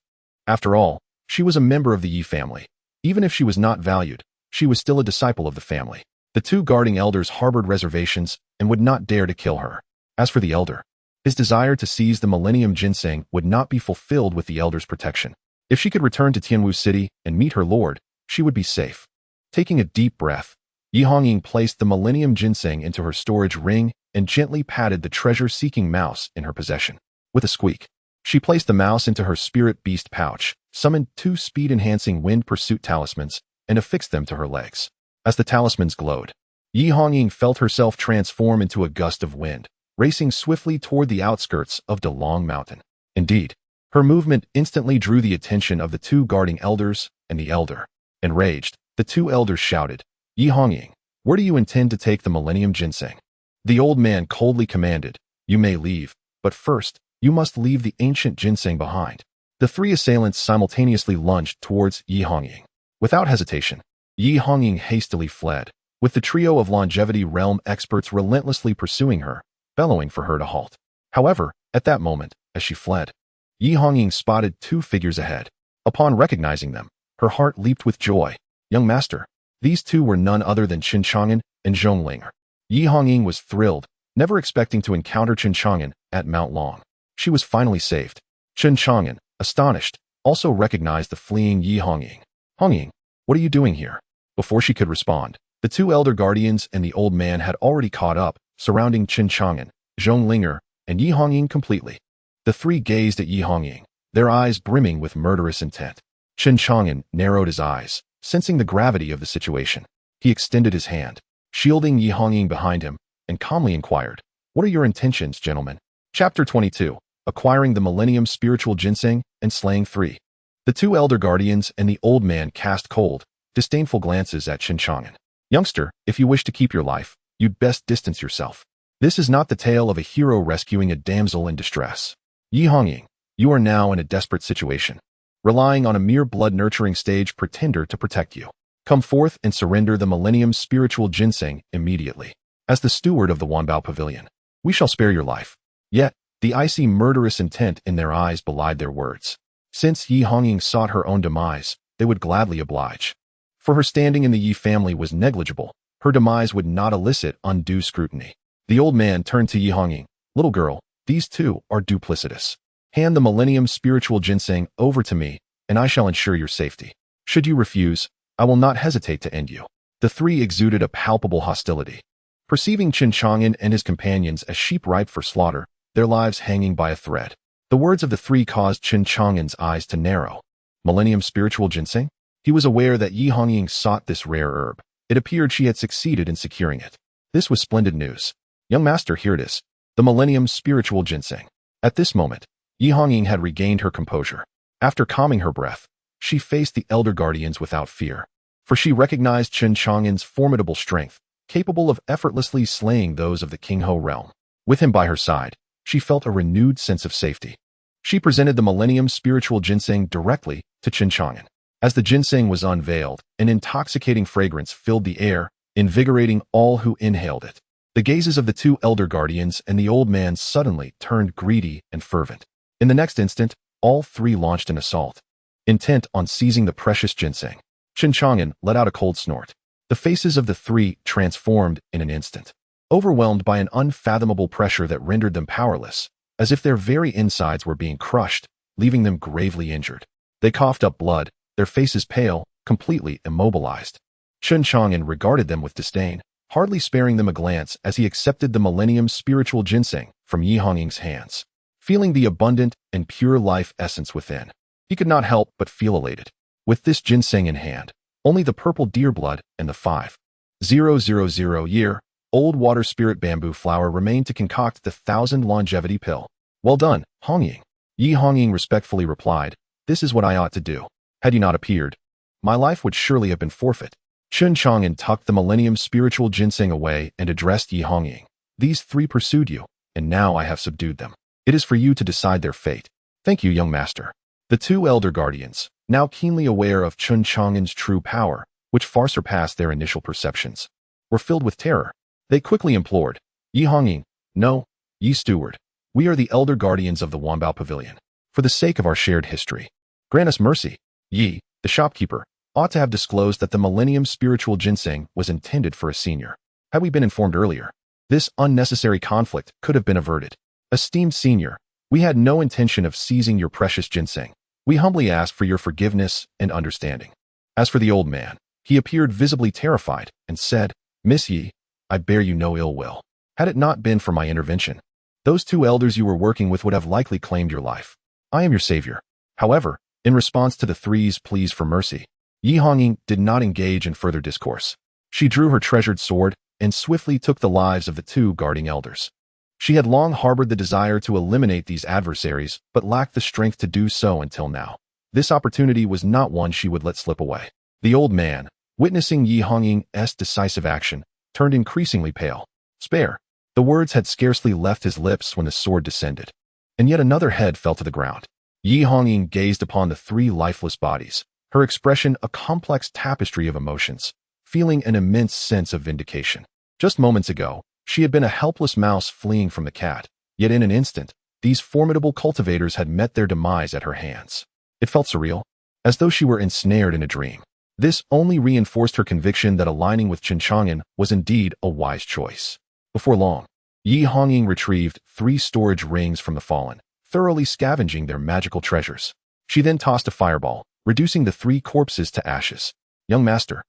After all, she was a member of the Yi family. Even if she was not valued, she was still a disciple of the family. The 2 guarding elders harbored reservations and would not dare to kill her. As for the elder, his desire to seize the millennium ginseng would not be fulfilled with the elder's protection. If she could return to Tianwu City and meet her lord, she would be safe. Taking a deep breath, Yi Hongying placed the millennium ginseng into her storage ring and gently patted the treasure-seeking mouse in her possession. With a squeak, she placed the mouse into her spirit beast pouch, summoned 2 speed-enhancing wind pursuit talismans, and affixed them to her legs. As the talismans glowed, Yi Hongying felt herself transform into a gust of wind, racing swiftly toward the outskirts of Dalong Mountain. Indeed, her movement instantly drew the attention of the 2 guarding elders and the elder. Enraged, the 2 elders shouted, "Yi Hongying, where do you intend to take the millennium ginseng?" The old man coldly commanded, "You may leave, but first, you must leave the ancient ginseng behind." The 3 assailants simultaneously lunged towards Yi Hongying. Without hesitation, Yi Hongying hastily fled, with the trio of longevity realm experts relentlessly pursuing her, bellowing for her to halt. However, at that moment, as she fled, Yi Hongying spotted 2 figures ahead. Upon recognizing them, her heart leaped with joy. "Young master." These 2 were none other than Chen Chang'an and Zhong Linger. Yi Hongying was thrilled, never expecting to encounter Chen Chang'an at Mount Long. She was finally saved. Chen Chang'an, astonished, also recognized the fleeing Yi Hongying. "Hongying, what are you doing here?" Before she could respond, the 2 elder guardians and the old man had already caught up, surrounding Chen Chang'an, Zhong Linger, and Yi Hongying completely. The 3 gazed at Yi Hongying, their eyes brimming with murderous intent. Chen Chang'an narrowed his eyes, sensing the gravity of the situation. He extended his hand, shielding Yi Hongying behind him, and calmly inquired, "What are your intentions, gentlemen?" Chapter 22, Acquiring the Millennium Spiritual Ginseng and Slaying 3. The 2 elder guardians and the old man cast cold, disdainful glances at Chen Chang'an. "Youngster, if you wish to keep your life, you'd best distance yourself. This is not the tale of a hero rescuing a damsel in distress. Yi Hongying, you are now in a desperate situation, relying on a mere blood-nurturing stage pretender to protect you. Come forth and surrender the Millennium Spiritual Ginseng immediately. As the steward of the Wanbao Pavilion, we shall spare your life." Yet, the icy murderous intent in their eyes belied their words. Since Yi Hongying sought her own demise, they would gladly oblige. For her standing in the Yi family was negligible, her demise would not elicit undue scrutiny. The old man turned to Yi Hongying. Little girl, these two are duplicitous. Hand the millennium spiritual ginseng over to me, and I shall ensure your safety. Should you refuse, I will not hesitate to end you. The three exuded a palpable hostility. Perceiving Chen Chang'an and his companions as sheep ripe for slaughter, their lives hanging by a thread, the words of the three caused Chen Chang'an's eyes to narrow. Millennium spiritual ginseng? He was aware that Yi Hongying sought this rare herb. It appeared she had succeeded in securing it. This was splendid news. Young master, here it is. The millennium spiritual ginseng. At this moment, Yi Hongying had regained her composure. After calming her breath, she faced the elder guardians without fear. For she recognized Chen Chang'an's formidable strength, capable of effortlessly slaying those of the Qinghe realm. With him by her side, she felt a renewed sense of safety. She presented the millennium spiritual ginseng directly to Chen Chang'an. As the ginseng was unveiled, an intoxicating fragrance filled the air, invigorating all who inhaled it. The gazes of the two elder guardians and the old man suddenly turned greedy and fervent. In the next instant, all three launched an assault, intent on seizing the precious ginseng. Chen Chang'an let out a cold snort. The faces of the three transformed in an instant, overwhelmed by an unfathomable pressure that rendered them powerless, as if their very insides were being crushed, leaving them gravely injured. They coughed up blood, their faces pale, completely immobilized. Chen Chang'an regarded them with disdain, hardly sparing them a glance as he accepted the millennium spiritual ginseng from Yi Hongying's hands. Feeling the abundant and pure life essence within, he could not help but feel elated. With this ginseng in hand, only the purple deer blood and the 5,000-year-old water spirit bamboo flower remained to concoct the 1,000 longevity pill. Well done, Hongying. Yi Hongying respectfully replied, this is what I ought to do. Had you not appeared, my life would surely have been forfeit. Chen Chang'an tucked the millennium spiritual ginseng away and addressed Yi Hongying. These three pursued you, and now I have subdued them. It is for you to decide their fate. Thank you, young master. The two elder guardians, now keenly aware of Chen Chang'an's true power, which far surpassed their initial perceptions, were filled with terror. They quickly implored, Yi Hongying, no, Yi Steward, we are the elder guardians of the Wanbao Pavilion. For the sake of our shared history, grant us mercy. Yi, the shopkeeper, ought to have disclosed that the millennium spiritual ginseng was intended for a senior. Had we been informed earlier, this unnecessary conflict could have been averted. Esteemed senior, we had no intention of seizing your precious ginseng. We humbly ask for your forgiveness and understanding. As for the old man, he appeared visibly terrified and said, Miss Yi, I bear you no ill will. Had it not been for my intervention, those two elders you were working with would have likely claimed your life. I am your savior. However, in response to the three's pleas for mercy, Yi Hongying did not engage in further discourse. She drew her treasured sword and swiftly took the lives of the two guarding elders. She had long harbored the desire to eliminate these adversaries, but lacked the strength to do so until now. This opportunity was not one she would let slip away. The old man, witnessing Yi Hongying's decisive action, turned increasingly pale. Spare. The words had scarcely left his lips when the sword descended, and yet another head fell to the ground. Yi Hongying gazed upon the three lifeless bodies, her expression a complex tapestry of emotions, feeling an immense sense of vindication. Just moments ago, she had been a helpless mouse fleeing from the cat, yet in an instant, these formidable cultivators had met their demise at her hands. It felt surreal, as though she were ensnared in a dream. This only reinforced her conviction that aligning with Chen Chang'an was indeed a wise choice. Before long, Yi Hongying retrieved 3 storage rings from the fallen, thoroughly scavenging their magical treasures. She then tossed a fireball, reducing the 3 corpses to ashes. Young master,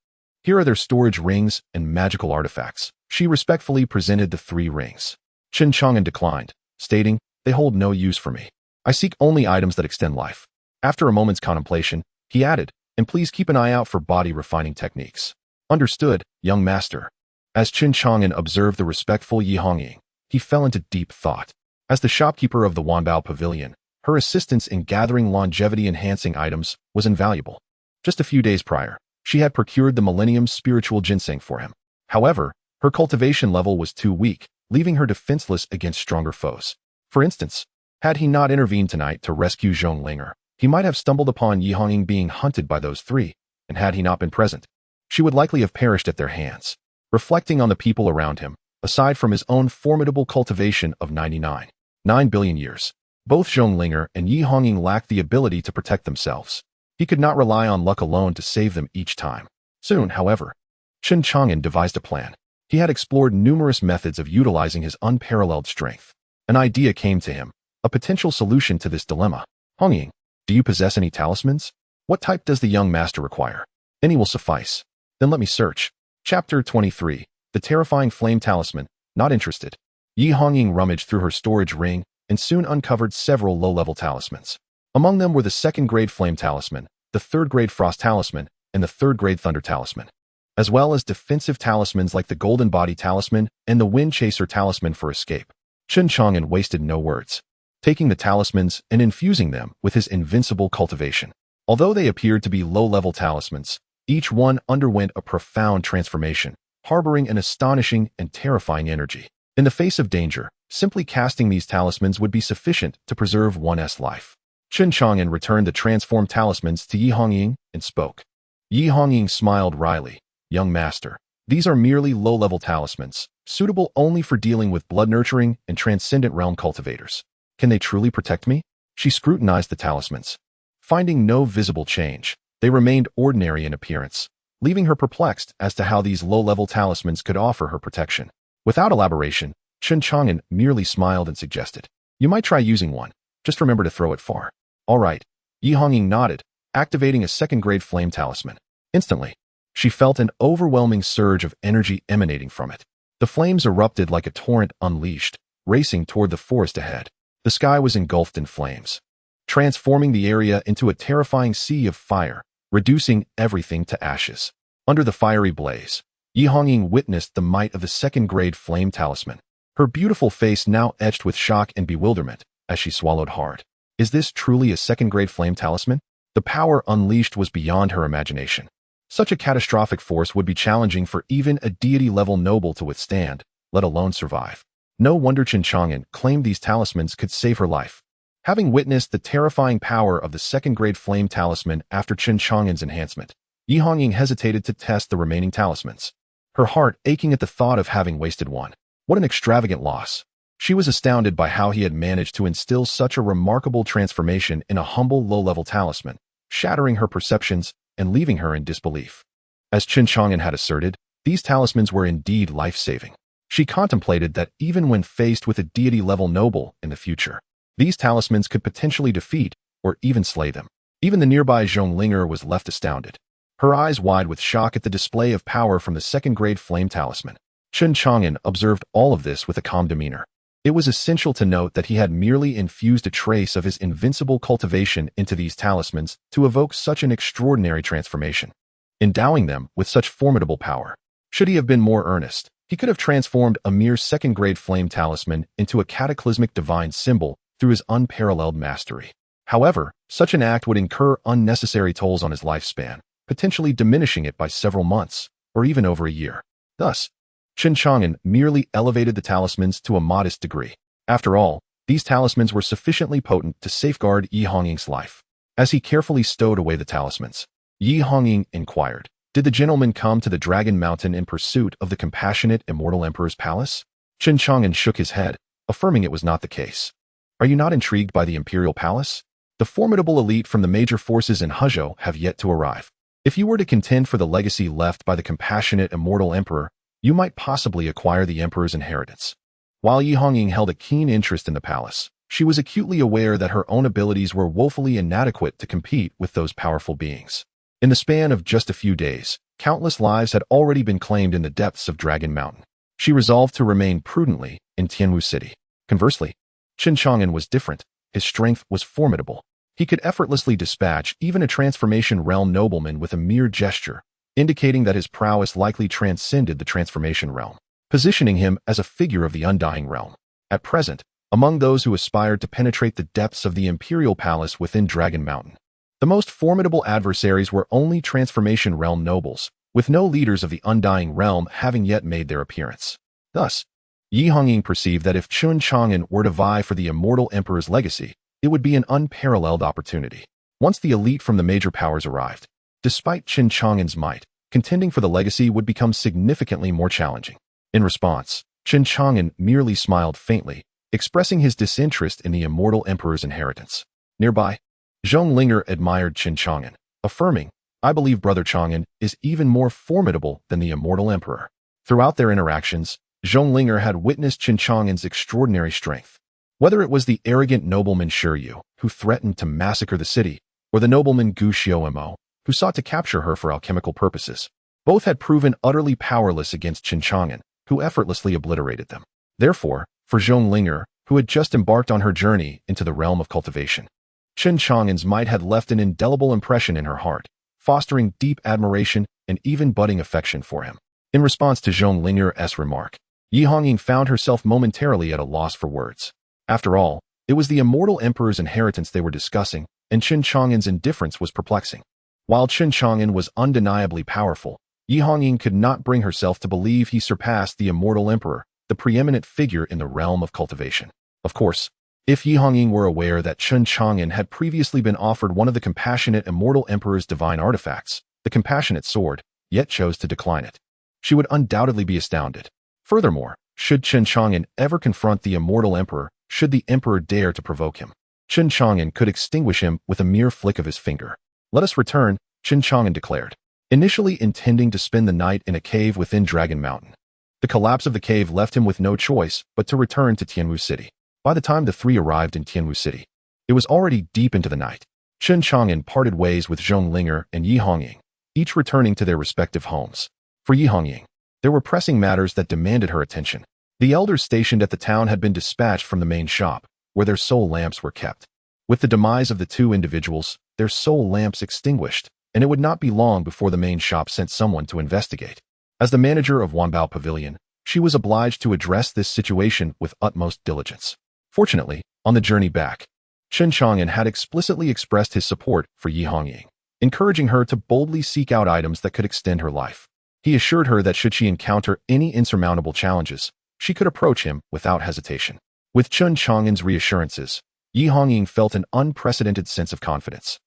here are their storage rings and magical artifacts. She respectfully presented the 3 rings. Chen Chang'an declined, stating, they hold no use for me. I seek only items that extend life. After a moment's contemplation, he added, and please keep an eye out for body refining techniques. Understood, young master. As Chen Chang'an observed the respectful Yi Hongying, he fell into deep thought. As the shopkeeper of the Wanbao Pavilion, her assistance in gathering longevity-enhancing items was invaluable. Just a few days prior, she had procured the Millennium Spiritual Ginseng for him. However, her cultivation level was too weak, leaving her defenseless against stronger foes. For instance, had he not intervened tonight to rescue Zhong Linger, he might have stumbled upon Yi Hongying being hunted by those 3, and had he not been present, she would likely have perished at their hands. Reflecting on the people around him, aside from his own formidable cultivation of 9 billion years, both Zhong Linger and Yi Hongying lacked the ability to protect themselves. He could not rely on luck alone to save them each time. Soon, however, Chen Chang'an devised a plan. He had explored numerous methods of utilizing his unparalleled strength. An idea came to him, a potential solution to this dilemma. Hongying, do you possess any talismans? What type does the young master require? Any will suffice. Then let me search. Chapter 23. The Terrifying Flame Talisman. Not interested. Yi Hongying rummaged through her storage ring and soon uncovered several low-level talismans. Among them were the second-grade Flame Talisman, the third-grade Frost Talisman, and the third-grade Thunder Talisman, as well as defensive talismans like the Golden Body Talisman and the Wind Chaser Talisman for escape. Chen Chang'an wasted no words, taking the talismans and infusing them with his invincible cultivation. Although they appeared to be low-level talismans, each one underwent a profound transformation, harboring an astonishing and terrifying energy. In the face of danger, simply casting these talismans would be sufficient to preserve one's life. Chen Chang'an returned the transformed talismans to Yi Hongying and spoke. Yi Hongying smiled wryly. Young master, these are merely low-level talismans, suitable only for dealing with blood-nurturing and transcendent realm cultivators. Can they truly protect me? She scrutinized the talismans. Finding no visible change, they remained ordinary in appearance, leaving her perplexed as to how these low-level talismans could offer her protection. Without elaboration, Chen Chang'an merely smiled and suggested, you might try using one. Just remember to throw it far. All right. Yi Hongying nodded, activating a second-grade flame talisman. Instantly, she felt an overwhelming surge of energy emanating from it. The flames erupted like a torrent unleashed, racing toward the forest ahead. The sky was engulfed in flames, transforming the area into a terrifying sea of fire, reducing everything to ashes. Under the fiery blaze, Yi Hongying witnessed the might of the second-grade flame talisman. Her beautiful face now etched with shock and bewilderment as she swallowed hard. Is this truly a second-grade flame talisman? The power unleashed was beyond her imagination. Such a catastrophic force would be challenging for even a deity-level noble to withstand, let alone survive. No wonder Chen Chang'an claimed these talismans could save her life. Having witnessed the terrifying power of the second-grade flame talisman after Chen Chang'an's enhancement, Yi Hongying hesitated to test the remaining talismans, her heart aching at the thought of having wasted one. What an extravagant loss. She was astounded by how he had managed to instill such a remarkable transformation in a humble low-level talisman, shattering her perceptions and leaving her in disbelief. As Chen Chang'an had asserted, these talismans were indeed life-saving. She contemplated that even when faced with a deity-level noble in the future, these talismans could potentially defeat or even slay them. Even the nearby Zhonglinger was left astounded, her eyes wide with shock at the display of power from the second-grade flame talisman. Chen Chang'an observed all of this with a calm demeanor. It was essential to note that he had merely infused a trace of his invincible cultivation into these talismans to evoke such an extraordinary transformation, endowing them with such formidable power. Should he have been more earnest, he could have transformed a mere second-grade flame talisman into a cataclysmic divine symbol through his unparalleled mastery. However, such an act would incur unnecessary tolls on his lifespan, potentially diminishing it by several months, or even over a year. Thus, Chen Chang'an merely elevated the talismans to a modest degree. After all, these talismans were sufficiently potent to safeguard Yi Hongying's life. As he carefully stowed away the talismans, Yi Hongying inquired, did the gentleman come to the Dragon Mountain in pursuit of the compassionate immortal emperor's palace? Chen Chang'an shook his head, affirming it was not the case. Are you not intrigued by the imperial palace? The formidable elite from the major forces in Hezhou have yet to arrive. If you were to contend for the legacy left by the compassionate immortal emperor, you might possibly acquire the emperor's inheritance. While Yi Hongying held a keen interest in the palace, she was acutely aware that her own abilities were woefully inadequate to compete with those powerful beings. In the span of just a few days, countless lives had already been claimed in the depths of Dragon Mountain. She resolved to remain prudently in Tianwu City. Conversely, Chen Chang'an was different. His strength was formidable. He could effortlessly dispatch even a transformation realm nobleman with a mere gesture, indicating that his prowess likely transcended the transformation realm, positioning him as a figure of the undying realm. At present, among those who aspired to penetrate the depths of the imperial palace within Dragon Mountain, the most formidable adversaries were only transformation realm nobles, with no leaders of the undying realm having yet made their appearance. Thus, Yi Hongying perceived that if Chen Chang'an were to vie for the immortal emperor's legacy, it would be an unparalleled opportunity. Once the elite from the major powers arrived, despite Chen Chang'an's might, contending for the legacy would become significantly more challenging. In response, Chen Chang'an merely smiled faintly, expressing his disinterest in the immortal emperor's inheritance. Nearby, Zhonglinger admired Chen Chang'an, affirming, I believe Brother Chang'an is even more formidable than the immortal emperor. Throughout their interactions, Zhonglinger had witnessed Chen Chang'an's extraordinary strength. Whether it was the arrogant nobleman Shiyu, who threatened to massacre the city, or the nobleman Gu Xiaomo, who sought to capture her for alchemical purposes, both had proven utterly powerless against Chen Chang'an, who effortlessly obliterated them. Therefore, for Zhonglinger, who had just embarked on her journey into the realm of cultivation, Chen Chang'an's might had left an indelible impression in her heart, fostering deep admiration and even budding affection for him. In response to Zhonglinger's remark, Yi Hongying found herself momentarily at a loss for words. After all, it was the immortal emperor's inheritance they were discussing, and Chen Chang'an's indifference was perplexing. While Chen Chang'an was undeniably powerful, Yi Hongying could not bring herself to believe he surpassed the immortal emperor, the preeminent figure in the realm of cultivation. Of course, if Yi Hongying were aware that Chen Chang'an had previously been offered one of the compassionate immortal emperor's divine artifacts, the compassionate sword, yet chose to decline it, she would undoubtedly be astounded. Furthermore, should Chen Chang'an ever confront the immortal emperor, should the emperor dare to provoke him, Chen Chang'an could extinguish him with a mere flick of his finger. Let us return, Chen Chang'an declared, initially intending to spend the night in a cave within Dragon Mountain. The collapse of the cave left him with no choice but to return to Tianwu City. By the time the three arrived in Tianwu City, it was already deep into the night. Chen Chang'an parted ways with Zhonglinger and Yi Hongying, each returning to their respective homes. For Yi Hongying, there were pressing matters that demanded her attention. The elders stationed at the town had been dispatched from the main shop, where their soul lamps were kept. With the demise of the two individuals, their soul lamps extinguished, and it would not be long before the main shop sent someone to investigate. As the manager of Wanbao Pavilion, she was obliged to address this situation with utmost diligence. Fortunately, on the journey back, Chen Chang'an had explicitly expressed his support for Yi Hongying, encouraging her to boldly seek out items that could extend her life. He assured her that should she encounter any insurmountable challenges, she could approach him without hesitation. With Chen Chang'an's reassurances, Yi Hongying felt an unprecedented sense of confidence.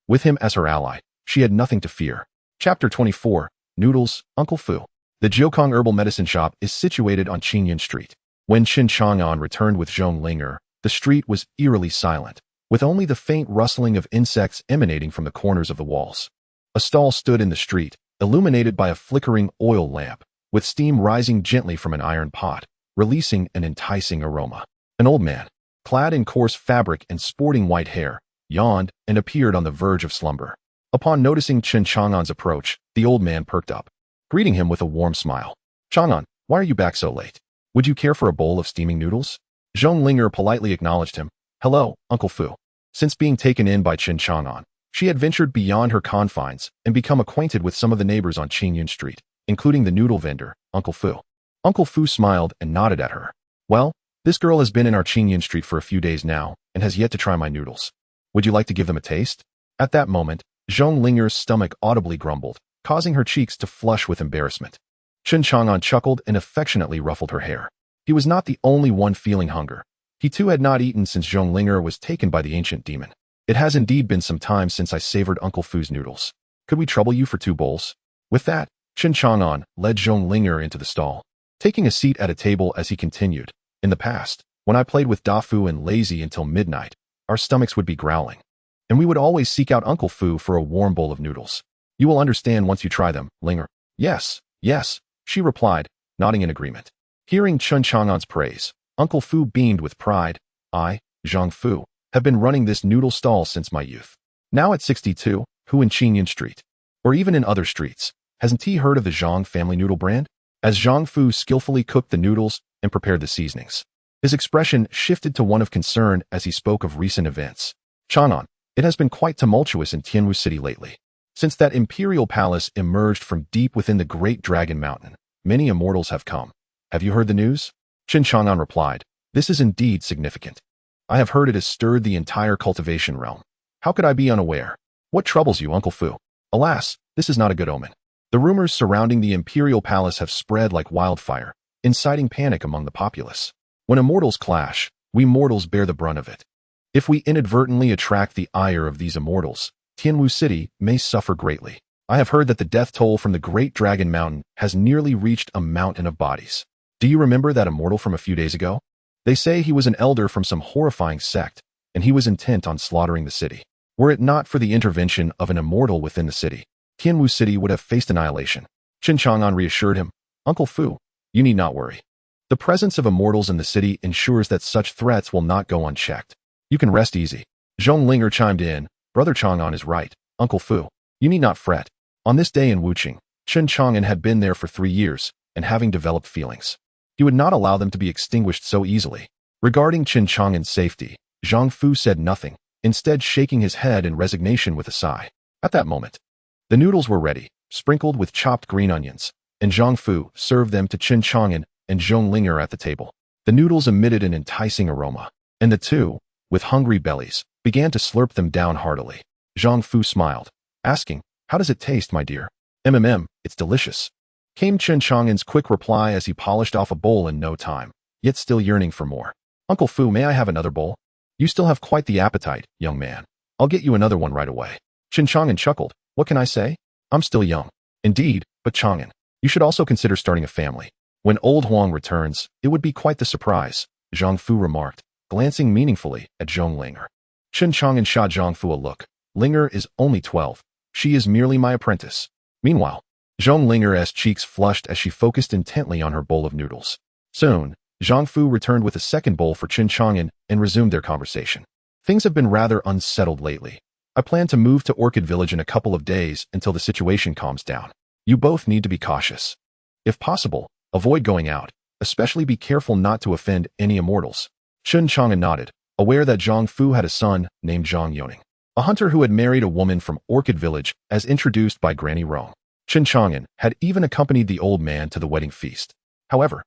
With him as her ally, she had nothing to fear. Chapter 24, Noodles, Uncle Fu. The Jiukong Herbal Medicine Shop is situated on Qingyun Street. When Chen Chang'an returned with Zhonglinger, the street was eerily silent, with only the faint rustling of insects emanating from the corners of the walls. A stall stood in the street, illuminated by a flickering oil lamp, with steam rising gently from an iron pot, releasing an enticing aroma. An old man, clad in coarse fabric and sporting white hair, yawned and appeared on the verge of slumber. Upon noticing Chen Chang'an's approach, the old man perked up, greeting him with a warm smile. "Chang'an, why are you back so late? Would you care for a bowl of steaming noodles?" Zhonglinger politely acknowledged him. "Hello, Uncle Fu." Since being taken in by Chen Chang'an, she had ventured beyond her confines and become acquainted with some of the neighbors on Qingyun Street, including the noodle vendor, Uncle Fu. Uncle Fu smiled and nodded at her. "Well, this girl has been in our Qingyun Street for a few days now and has yet to try my noodles. Would you like to give them a taste?" At that moment, Zhonglinger's stomach audibly grumbled, causing her cheeks to flush with embarrassment. Chen Chang'an chuckled and affectionately ruffled her hair. He was not the only one feeling hunger. He too had not eaten since Zhonglinger was taken by the ancient demon. "It has indeed been some time since I savored Uncle Fu's noodles. Could we trouble you for 2 bowls?" With that, Chen Chang'an led Zhonglinger into the stall, taking a seat at a table as he continued. "In the past, when I played with Da Fu and Lazy until midnight, our stomachs would be growling, and we would always seek out Uncle Fu for a warm bowl of noodles. You will understand once you try them, Linger." "Yes, yes," she replied, nodding in agreement. Hearing Chen Chang'an's praise, Uncle Fu beamed with pride. "I, Zhang Fu, have been running this noodle stall since my youth. Now at 62, who in Qingyun Street, or even in other streets, hasn't he heard of the Zhang family noodle brand?" As Zhang Fu skillfully cooked the noodles and prepared the seasonings, his expression shifted to one of concern as he spoke of recent events. "Chang'an, it has been quite tumultuous in Tianwu City lately. Since that imperial palace emerged from deep within the great Dragon Mountain, many immortals have come. Have you heard the news?" Chen Chang'an replied, "This is indeed significant. I have heard it has stirred the entire cultivation realm. How could I be unaware? What troubles you, Uncle Fu?" "Alas, this is not a good omen. The rumors surrounding the imperial palace have spread like wildfire, inciting panic among the populace. When immortals clash, we mortals bear the brunt of it. If we inadvertently attract the ire of these immortals, Tianwu City may suffer greatly. I have heard that the death toll from the Great Dragon Mountain has nearly reached a mountain of bodies. Do you remember that immortal from a few days ago? They say he was an elder from some horrifying sect, and he was intent on slaughtering the city. Were it not for the intervention of an immortal within the city, Tianwu City would have faced annihilation." Chen Chang'an reassured him. Uncle Fu, you need not worry. The presence of immortals in the city ensures that such threats will not go unchecked. You can rest easy. Zhong Linger chimed in. Brother Chang'an is right. Uncle Fu, you need not fret. On this day in Wuqing, Chen Chang'an had been there for 3 years, and having developed feelings, he would not allow them to be extinguished so easily. Regarding Chen Chang'an's safety, Zhang Fu said nothing, instead shaking his head in resignation with a sigh. At that moment, the noodles were ready, sprinkled with chopped green onions, and Zhang Fu served them to Chen Chang'an and Zhong Linger at the table. The noodles emitted an enticing aroma, and the two, with hungry bellies, began to slurp them down heartily. Zhang Fu smiled, asking, "How does it taste, my dear?" It's delicious," came Chen Chang'an's quick reply as he polished off a bowl in no time, yet still yearning for more. "Uncle Fu, may I have another bowl? You still have quite the appetite, young man. I'll get you another one right away." Chen Chang'an chuckled. "What can I say? I'm still young." "Indeed, but Chang'an, you should also consider starting a family. When old Huang returns, it would be quite the surprise," Zhang Fu remarked, glancing meaningfully at Zhong Linger. Chen Chang'an shot Zhang Fu a look. "Linger is only 12. She is merely my apprentice." Meanwhile, Zhong Linger's cheeks flushed as she focused intently on her bowl of noodles. Soon, Zhang Fu returned with a second bowl for Chen Chang'an and resumed their conversation. "Things have been rather unsettled lately. I plan to move to Orchid Village in a couple of days until the situation calms down. You both need to be cautious. If possible, avoid going out, especially be careful not to offend any immortals." Chen Chang'an nodded, aware that Zhang Fu had a son named Zhang Yoning, a hunter who had married a woman from Orchid Village as introduced by Granny Rong. Chen Chang'an had even accompanied the old man to the wedding feast. However,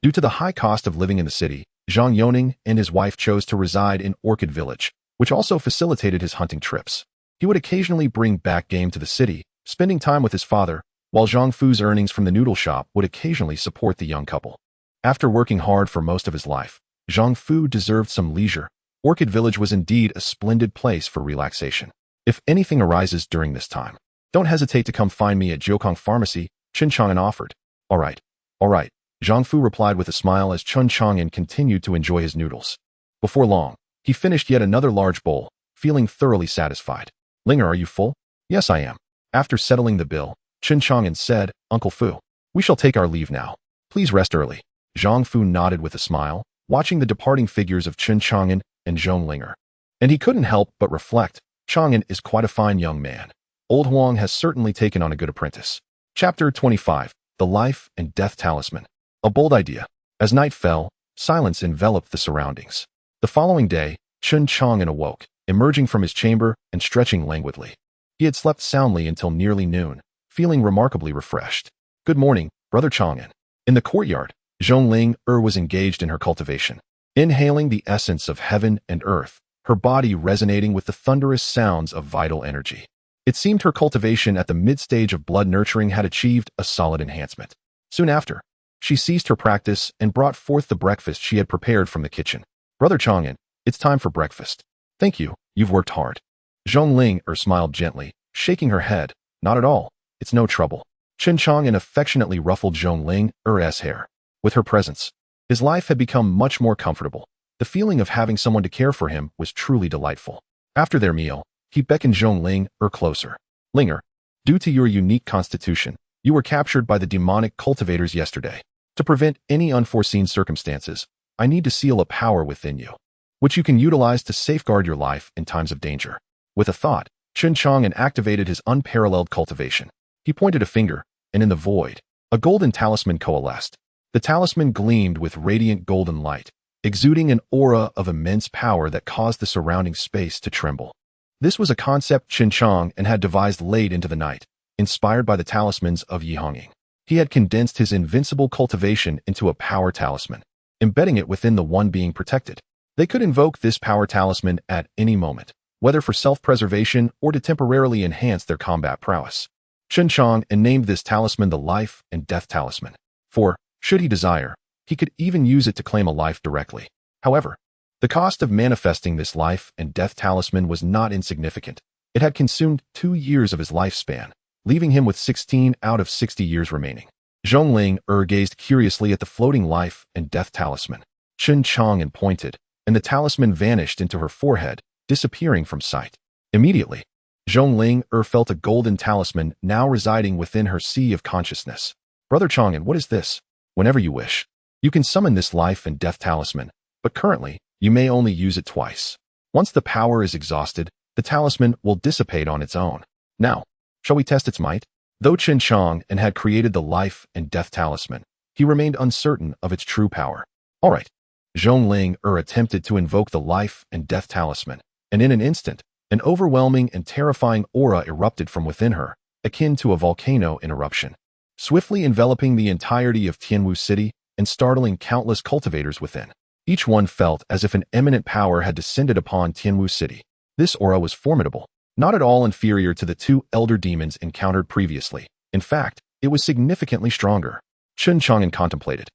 due to the high cost of living in the city, Zhang Yoning and his wife chose to reside in Orchid Village, which also facilitated his hunting trips. He would occasionally bring back game to the city, spending time with his father, while Zhang Fu's earnings from the noodle shop would occasionally support the young couple. After working hard for most of his life, Zhang Fu deserved some leisure. Orchid Village was indeed a splendid place for relaxation. "If anything arises during this time, don't hesitate to come find me at Jiukong Pharmacy," Chen Chang'an offered. All right, Zhang Fu replied with a smile as Chen Chang'an continued to enjoy his noodles. Before long, he finished yet another large bowl, feeling thoroughly satisfied. "Linger, are you full?" "Yes, I am." After settling the bill, Chen Chang'an said, "Uncle Fu, we shall take our leave now. Please rest early." Zhang Fu nodded with a smile, watching the departing figures of Chen Chang'an and Zhong Linger. And he couldn't help but reflect, Chang'an is quite a fine young man. Old Huang has certainly taken on a good apprentice. Chapter 25, The Life and Death Talisman. A bold idea. As night fell, silence enveloped the surroundings. The following day, Chen Chang'an awoke, emerging from his chamber and stretching languidly. He had slept soundly until nearly noon, feeling remarkably refreshed. "Good morning, Brother Chang'an." In the courtyard, Zhong Linger was engaged in her cultivation, inhaling the essence of heaven and earth, her body resonating with the thunderous sounds of vital energy. It seemed her cultivation at the mid-stage of blood nurturing had achieved a solid enhancement. Soon after, she ceased her practice and brought forth the breakfast she had prepared from the kitchen. "Brother Chang'an, it's time for breakfast." "Thank you, you've worked hard." Zhong Linger smiled gently, shaking her head. "Not at all, it's no trouble." Chen Chang'an affectionately ruffled Zhong Linger's hair. With her presence, his life had become much more comfortable. The feeling of having someone to care for him was truly delightful. After their meal, he beckoned Zhong Linger closer. "Linger, due to your unique constitution, you were captured by the demonic cultivators yesterday. To prevent any unforeseen circumstances, I need to seal a power within you, which you can utilize to safeguard your life in times of danger." With a thought, Chen Chang'an activated his unparalleled cultivation. He pointed a finger, and in the void, a golden talisman coalesced. The talisman gleamed with radiant golden light, exuding an aura of immense power that caused the surrounding space to tremble. This was a concept Chen Chang'an had devised late into the night, inspired by the talismans of Yi Hongying. He had condensed his invincible cultivation into a power talisman, embedding it within the one being protected. They could invoke this power talisman at any moment, whether for self-preservation or to temporarily enhance their combat prowess. Chen Chang'an named this talisman the Life and Death Talisman, for, should he desire, he could even use it to claim a life directly. However, the cost of manifesting this life and death talisman was not insignificant. It had consumed 2 years of his lifespan, leaving him with 16 out of 60 years remaining. Zhong Linger gazed curiously at the floating life and death talisman. Chen Chang'an pointed, and the talisman vanished into her forehead, disappearing from sight. Immediately, Zhong Linger felt a golden talisman now residing within her sea of consciousness. Brother Chang'an, what is this? Whenever you wish, you can summon this life and death talisman, but currently, you may only use it twice. Once the power is exhausted, the talisman will dissipate on its own. Now, shall we test its might? Though Chen Chang'an had created the life and death talisman, he remained uncertain of its true power. All right. Zhongling attempted to invoke the life and death talisman, and in an instant, an overwhelming and terrifying aura erupted from within her, akin to a volcano in eruption, swiftly enveloping the entirety of Tianwu City and startling countless cultivators within. Each one felt as if an eminent power had descended upon Tianwu City. This aura was formidable, not at all inferior to the two elder demons encountered previously. In fact, it was significantly stronger. Chen Chang'an contemplated.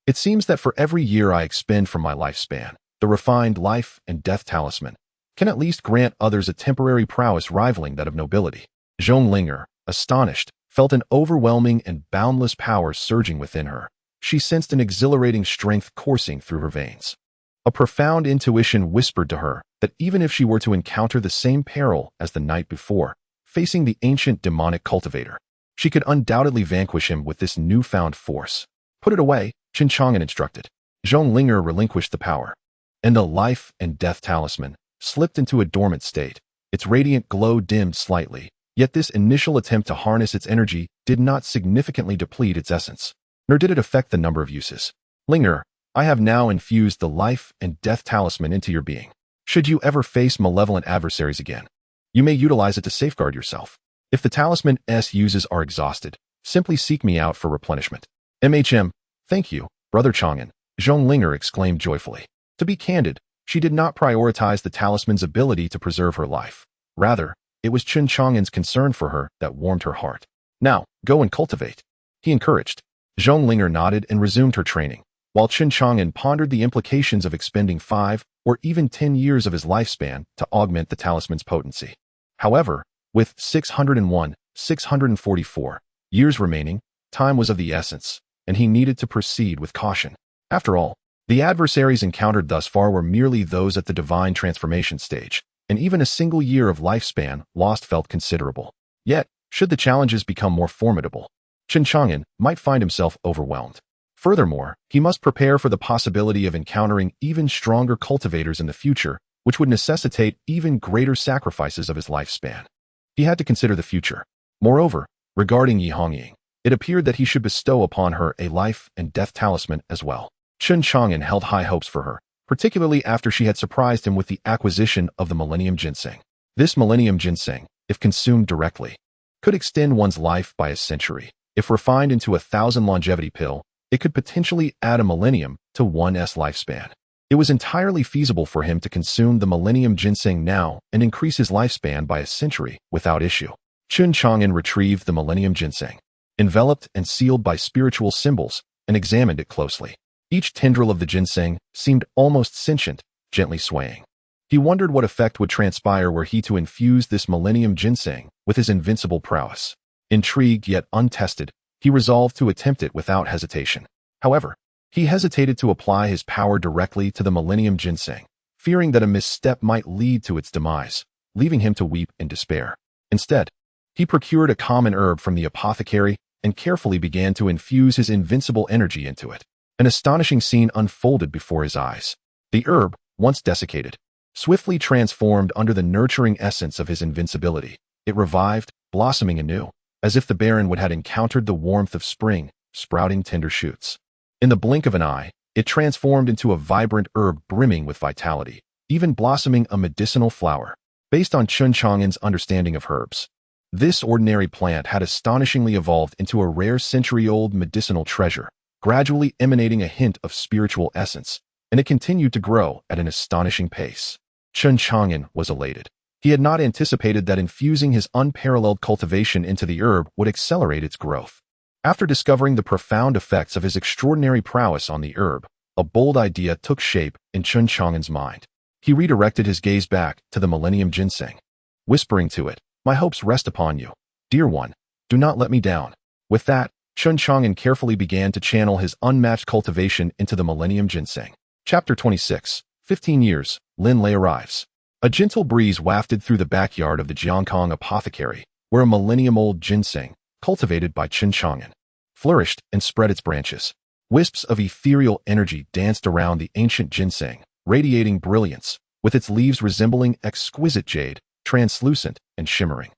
It seems that for every year I expend from my lifespan, the refined life and death talisman can at least grant others a temporary prowess rivaling that of nobility. Zhongling, astonished, felt an overwhelming and boundless power surging within her. She sensed an exhilarating strength coursing through her veins. A profound intuition whispered to her that even if she were to encounter the same peril as the night before, facing the ancient demonic cultivator, she could undoubtedly vanquish him with this newfound force. Put it away, Chen Chang'an instructed. Zhongling relinquished the power, and the life and death talisman slipped into a dormant state. Its radiant glow dimmed slightly, yet this initial attempt to harness its energy did not significantly deplete its essence, nor did it affect the number of uses. Linger, I have now infused the life and death talisman into your being. Should you ever face malevolent adversaries again, you may utilize it to safeguard yourself. If the talisman's uses are exhausted, simply seek me out for replenishment. Thank you, Brother Chang'an, Zhongling exclaimed joyfully. To be candid, she did not prioritize the talisman's ability to preserve her life. Rather, it was Chen Chang'an's concern for her that warmed her heart. Now, go and cultivate, he encouraged. Zhongling nodded and resumed her training, while Chen Chang'an pondered the implications of expending 5 or even 10 years of his lifespan to augment the talisman's potency. However, with 644 years remaining, time was of the essence, and he needed to proceed with caution. After all, the adversaries encountered thus far were merely those at the divine transformation stage, and even a single year of lifespan lost felt considerable. Yet, should the challenges become more formidable, Chen Chang'an might find himself overwhelmed. Furthermore, he must prepare for the possibility of encountering even stronger cultivators in the future, which would necessitate even greater sacrifices of his lifespan. He had to consider the future. Moreover, regarding Yi Hongying, it appeared that he should bestow upon her a life and death talisman as well. Chen Chang'an held high hopes for her, particularly after she had surprised him with the acquisition of the Millennium Ginseng. This Millennium Ginseng, if consumed directly, could extend one's life by a century. If refined into a 1,000 longevity pill, it could potentially add a millennium to one's lifespan. It was entirely feasible for him to consume the Millennium Ginseng now and increase his lifespan by a century without issue. Chen Chang'an retrieved the Millennium Ginseng, enveloped and sealed by spiritual symbols, and examined it closely. Each tendril of the ginseng seemed almost sentient, gently swaying. He wondered what effect would transpire were he to infuse this Millennium Ginseng with his invincible prowess. Intrigued yet untested, he resolved to attempt it without hesitation. However, he hesitated to apply his power directly to the Millennium Ginseng, fearing that a misstep might lead to its demise, leaving him to weep in despair. Instead, he procured a common herb from the apothecary and carefully began to infuse his invincible energy into it. An astonishing scene unfolded before his eyes. The herb, once desiccated, swiftly transformed under the nurturing essence of his invincibility. It revived, blossoming anew, as if the barren wood had encountered the warmth of spring, sprouting tender shoots. In the blink of an eye, it transformed into a vibrant herb brimming with vitality, even blossoming a medicinal flower. Based on Chen Chang'an's understanding of herbs, this ordinary plant had astonishingly evolved into a rare century-old medicinal treasure, gradually emanating a hint of spiritual essence, and it continued to grow at an astonishing pace. Chen Chang'an was elated. He had not anticipated that infusing his unparalleled cultivation into the herb would accelerate its growth. After discovering the profound effects of his extraordinary prowess on the herb, a bold idea took shape in Chen Chang'an's mind. He redirected his gaze back to the Millennium Ginseng, whispering to it, "My hopes rest upon you. Dear one, do not let me down." With that, Chen Chang'an carefully began to channel his unmatched cultivation into the Millennium Ginseng. Chapter 26. 15 years, Lin Lei arrives. A gentle breeze wafted through the backyard of the Jiangkong apothecary, where a millennium-old ginseng, cultivated by Chen Chang'an, flourished and spread its branches. Wisps of ethereal energy danced around the ancient ginseng, radiating brilliance, with its leaves resembling exquisite jade, translucent and shimmering.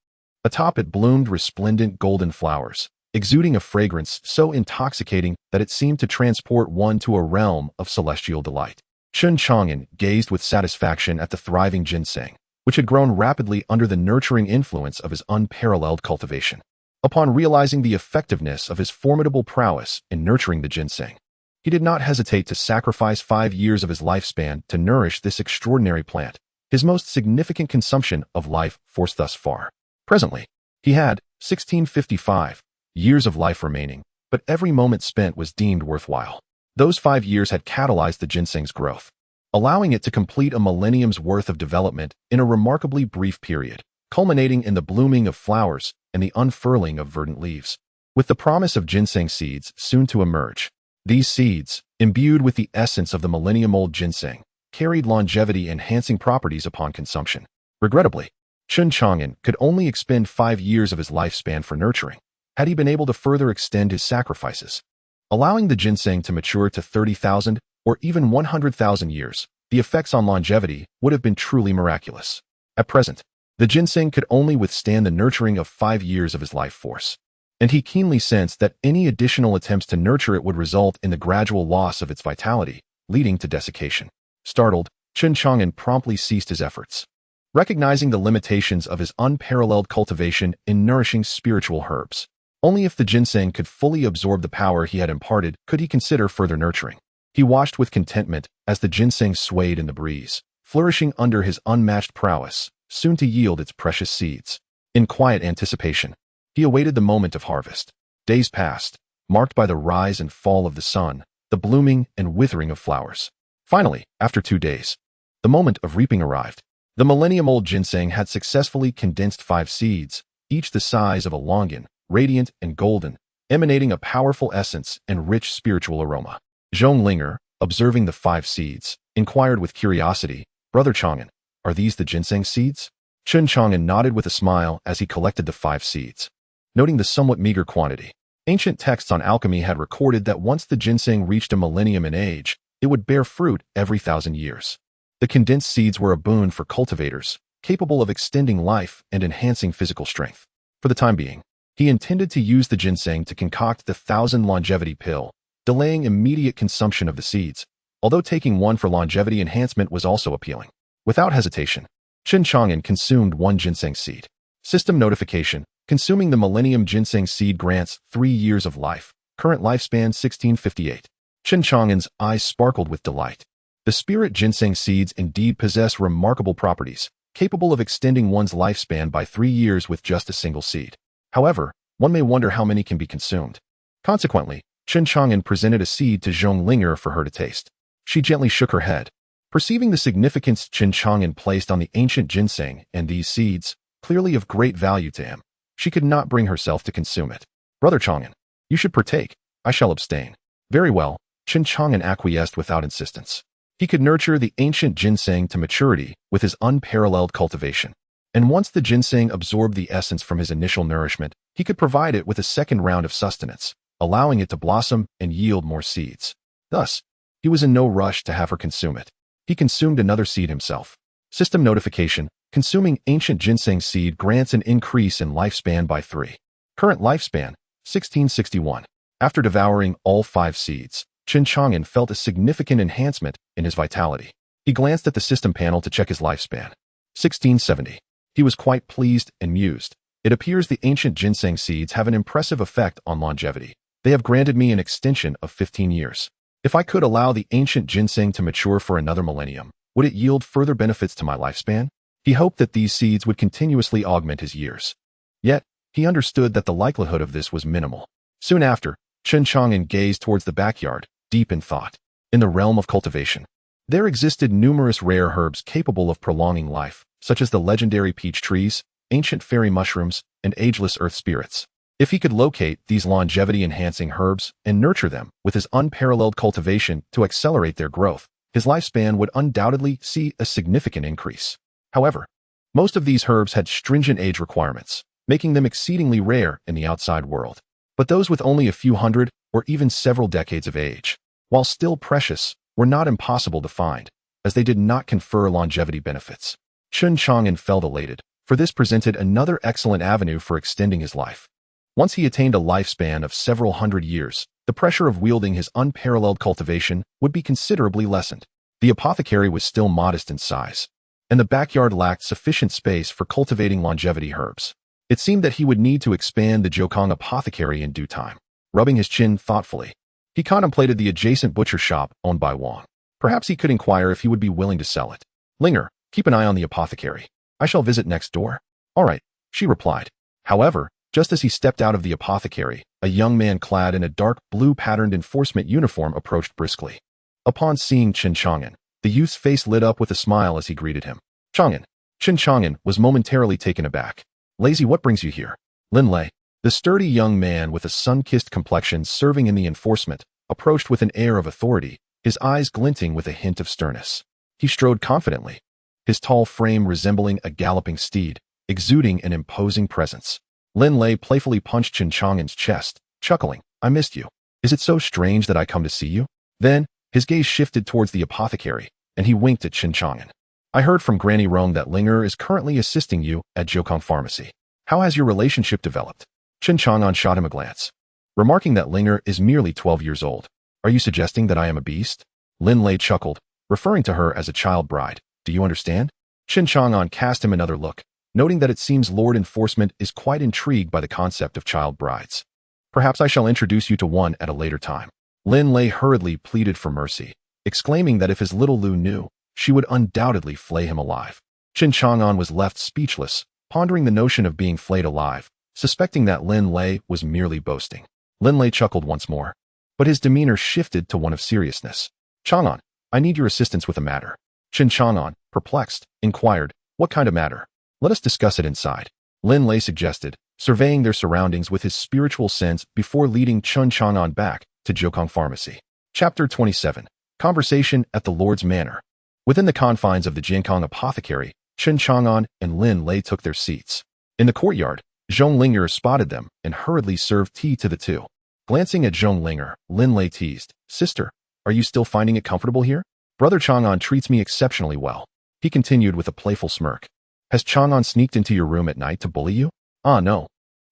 Atop it bloomed resplendent golden flowers, exuding a fragrance so intoxicating that it seemed to transport one to a realm of celestial delight. Chen Chang'an gazed with satisfaction at the thriving ginseng, which had grown rapidly under the nurturing influence of his unparalleled cultivation. Upon realizing the effectiveness of his formidable prowess in nurturing the ginseng, he did not hesitate to sacrifice 5 years of his lifespan to nourish this extraordinary plant, his most significant consumption of life force thus far. Presently, he had 1655 years of life remaining, but every moment spent was deemed worthwhile. Those 5 years had catalyzed the ginseng's growth, allowing it to complete a millennium's worth of development in a remarkably brief period, culminating in the blooming of flowers and the unfurling of verdant leaves. With the promise of ginseng seeds soon to emerge, these seeds, imbued with the essence of the millennium-old ginseng, carried longevity-enhancing properties upon consumption. Regrettably, Chen Chang'an could only expend 5 years of his lifespan for nurturing, had he been able to further extend his sacrifices. Allowing the ginseng to mature to 30,000 or even 100,000 years, the effects on longevity would have been truly miraculous. At present, the ginseng could only withstand the nurturing of 5 years of his life force, and he keenly sensed that any additional attempts to nurture it would result in the gradual loss of its vitality, leading to desiccation. Startled, Chen Chang'an promptly ceased his efforts. Recognizing the limitations of his unparalleled cultivation in nourishing spiritual herbs, only if the ginseng could fully absorb the power he had imparted could he consider further nurturing. He watched with contentment as the ginseng swayed in the breeze, flourishing under his unmatched prowess, soon to yield its precious seeds. In quiet anticipation, he awaited the moment of harvest. Days passed, marked by the rise and fall of the sun, the blooming and withering of flowers. Finally, after 2 days, the moment of reaping arrived. The millennium-old ginseng had successfully condensed 5 seeds, each the size of a longan, radiant and golden, emanating a powerful essence and rich spiritual aroma. Zhonglinger, observing the 5 seeds, inquired with curiosity, "Brother Chang'an, are these the ginseng seeds?" Chen Chang'an nodded with a smile as he collected the 5 seeds. Noting the somewhat meager quantity, ancient texts on alchemy had recorded that once the ginseng reached a millennium in age, it would bear fruit every 1,000 years. The condensed seeds were a boon for cultivators, capable of extending life and enhancing physical strength. For the time being, he intended to use the ginseng to concoct the 1,000 longevity pill, delaying immediate consumption of the seeds, although taking one for longevity enhancement was also appealing. Without hesitation, Chen Chang'an consumed 1 ginseng seed. System notification: consuming the millennium ginseng seed grants 3 years of life. Current lifespan 1658. Chen Chang'an's eyes sparkled with delight. The spirit ginseng seeds indeed possess remarkable properties, capable of extending one's lifespan by 3 years with just a single seed. However, one may wonder how many can be consumed. Consequently, Chen Chang'an presented a seed to Zhonglinger for her to taste. She gently shook her head. Perceiving the significance Chen Chang'an placed on the ancient ginseng and these seeds, clearly of great value to him, she could not bring herself to consume it. "Brother Chang'an, you should partake. I shall abstain." Very well, Chen Chang'an acquiesced without insistence. He could nurture the ancient ginseng to maturity with his unparalleled cultivation. And once the ginseng absorbed the essence from his initial nourishment, he could provide it with a second round of sustenance, allowing it to blossom and yield more seeds. Thus, he was in no rush to have her consume it. He consumed another seed himself. System notification: consuming ancient ginseng seed grants an increase in lifespan by 3. Current lifespan 1661. After devouring all 5 seeds, Chen Chang'an felt a significant enhancement in his vitality. He glanced at the system panel to check his lifespan. 1670. He was quite pleased and mused. It appears the ancient ginseng seeds have an impressive effect on longevity. They have granted me an extension of 15 years. If I could allow the ancient ginseng to mature for another millennium, would it yield further benefits to my lifespan? He hoped that these seeds would continuously augment his years. Yet, he understood that the likelihood of this was minimal. Soon after, Chen Chang'an gazed towards the backyard, deep in thought. In the realm of cultivation, there existed numerous rare herbs capable of prolonging life, such as the legendary peach trees, ancient fairy mushrooms, and ageless earth spirits. If he could locate these longevity-enhancing herbs and nurture them with his unparalleled cultivation to accelerate their growth, his lifespan would undoubtedly see a significant increase. However, most of these herbs had stringent age requirements, making them exceedingly rare in the outside world. but those with only a few hundred or even several decades of age, while still precious, were not impossible to find, as they did not confer longevity benefits. Chen Chang'an felt elated, for this presented another excellent avenue for extending his life. Once he attained a lifespan of several hundred years, the pressure of wielding his unparalleled cultivation would be considerably lessened. The apothecary was still modest in size, and the backyard lacked sufficient space for cultivating longevity herbs. It seemed that he would need to expand the Jiukang apothecary in due time. Rubbing his chin thoughtfully, he contemplated the adjacent butcher shop owned by Wang. Perhaps he could inquire if he would be willing to sell it. Linger, keep an eye on the apothecary. I shall visit next door. All right, she replied. However, just as he stepped out of the apothecary, a young man clad in a dark blue patterned enforcement uniform approached briskly. Upon seeing Chen Chang'an, the youth's face lit up with a smile as he greeted him. Chang'an. Chen Chang'an was momentarily taken aback. Lazy, what brings you here? Lin Lei, the sturdy young man with a sun-kissed complexion serving in the enforcement, approached with an air of authority, his eyes glinting with a hint of sternness. He strode confidently, his tall frame resembling a galloping steed, exuding an imposing presence. Lin Lei playfully punched Chen Chang'an's chest, chuckling, I missed you. Is it so strange that I come to see you? Then, his gaze shifted towards the apothecary, and he winked at Chen Chang'an. I heard from Granny Rong that Linger is currently assisting you at Jiukang Pharmacy. How has your relationship developed? Chen Chang'an shot him a glance. Remarking that Linger is merely 12 years old. Are you suggesting that I am a beast? Lin Lei chuckled, referring to her as a child bride. Do you understand? Chen Chang'an cast him another look, noting that it seems Lord Enforcement is quite intrigued by the concept of child brides. Perhaps I shall introduce you to one at a later time. Lin Lei hurriedly pleaded for mercy, exclaiming that if his little Lu knew, she would undoubtedly flay him alive. Chen Chang'an was left speechless, pondering the notion of being flayed alive, suspecting that Lin Lei was merely boasting. Lin Lei chuckled once more, but his demeanor shifted to one of seriousness. Chang'an, I need your assistance with a matter. Chen Chang'an, perplexed, inquired, what kind of matter? Let us discuss it inside. Lin Lei suggested, surveying their surroundings with his spiritual sense before leading Chen Chang'an back to Jiukang Pharmacy. Chapter 27. Conversation at the Lord's Manor. Within the confines of the Jiukang Apothecary, Chen Chang'an and Lin Lei took their seats. In the courtyard, Zhong Linger spotted them and hurriedly served tea to the two. Glancing at Zhong Linger, Lin Lei teased, Sister, are you still finding it comfortable here? Brother Chang'an treats me exceptionally well. He continued with a playful smirk. Has Chang'an sneaked into your room at night to bully you? Ah, no.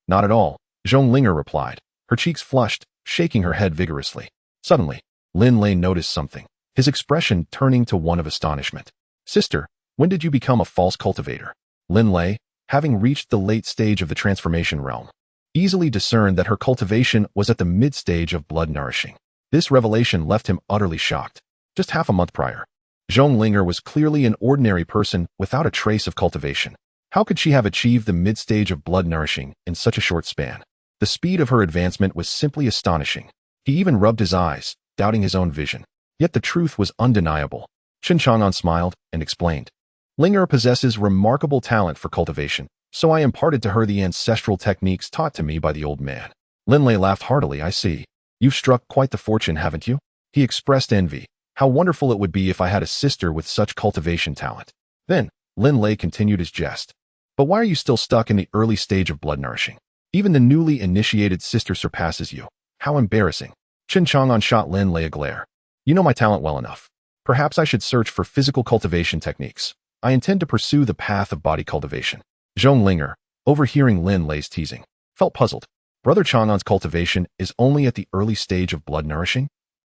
Not at all, Zhong Linger replied, her cheeks flushed, shaking her head vigorously. Suddenly, Lin Lei noticed something, his expression turning to one of astonishment. Sister, when did you become a false cultivator? Lin Lei, having reached the late stage of the transformation realm, easily discerned that her cultivation was at the mid-stage of blood nourishing. This revelation left him utterly shocked. Just half a month prior, Zhong Linger was clearly an ordinary person without a trace of cultivation. How could she have achieved the mid-stage of blood nourishing in such a short span? The speed of her advancement was simply astonishing. He even rubbed his eyes, doubting his own vision. Yet the truth was undeniable. Chen Chang'an smiled and explained. Linger possesses remarkable talent for cultivation, so I imparted to her the ancestral techniques taught to me by the old man. Lin Lei laughed heartily. I see. You've struck quite the fortune, haven't you? He expressed envy. How wonderful it would be if I had a sister with such cultivation talent. Then, Lin Lei continued his jest. But why are you still stuck in the early stage of blood nourishing? Even the newly initiated sister surpasses you. How embarrassing. Chen Chang'an shot Lin Lei a glare. You know my talent well enough. Perhaps I should search for physical cultivation techniques. I intend to pursue the path of body cultivation. Zhong Linger, overhearing Lin Lei's teasing, felt puzzled. Brother Chang'an's cultivation is only at the early stage of blood nourishing?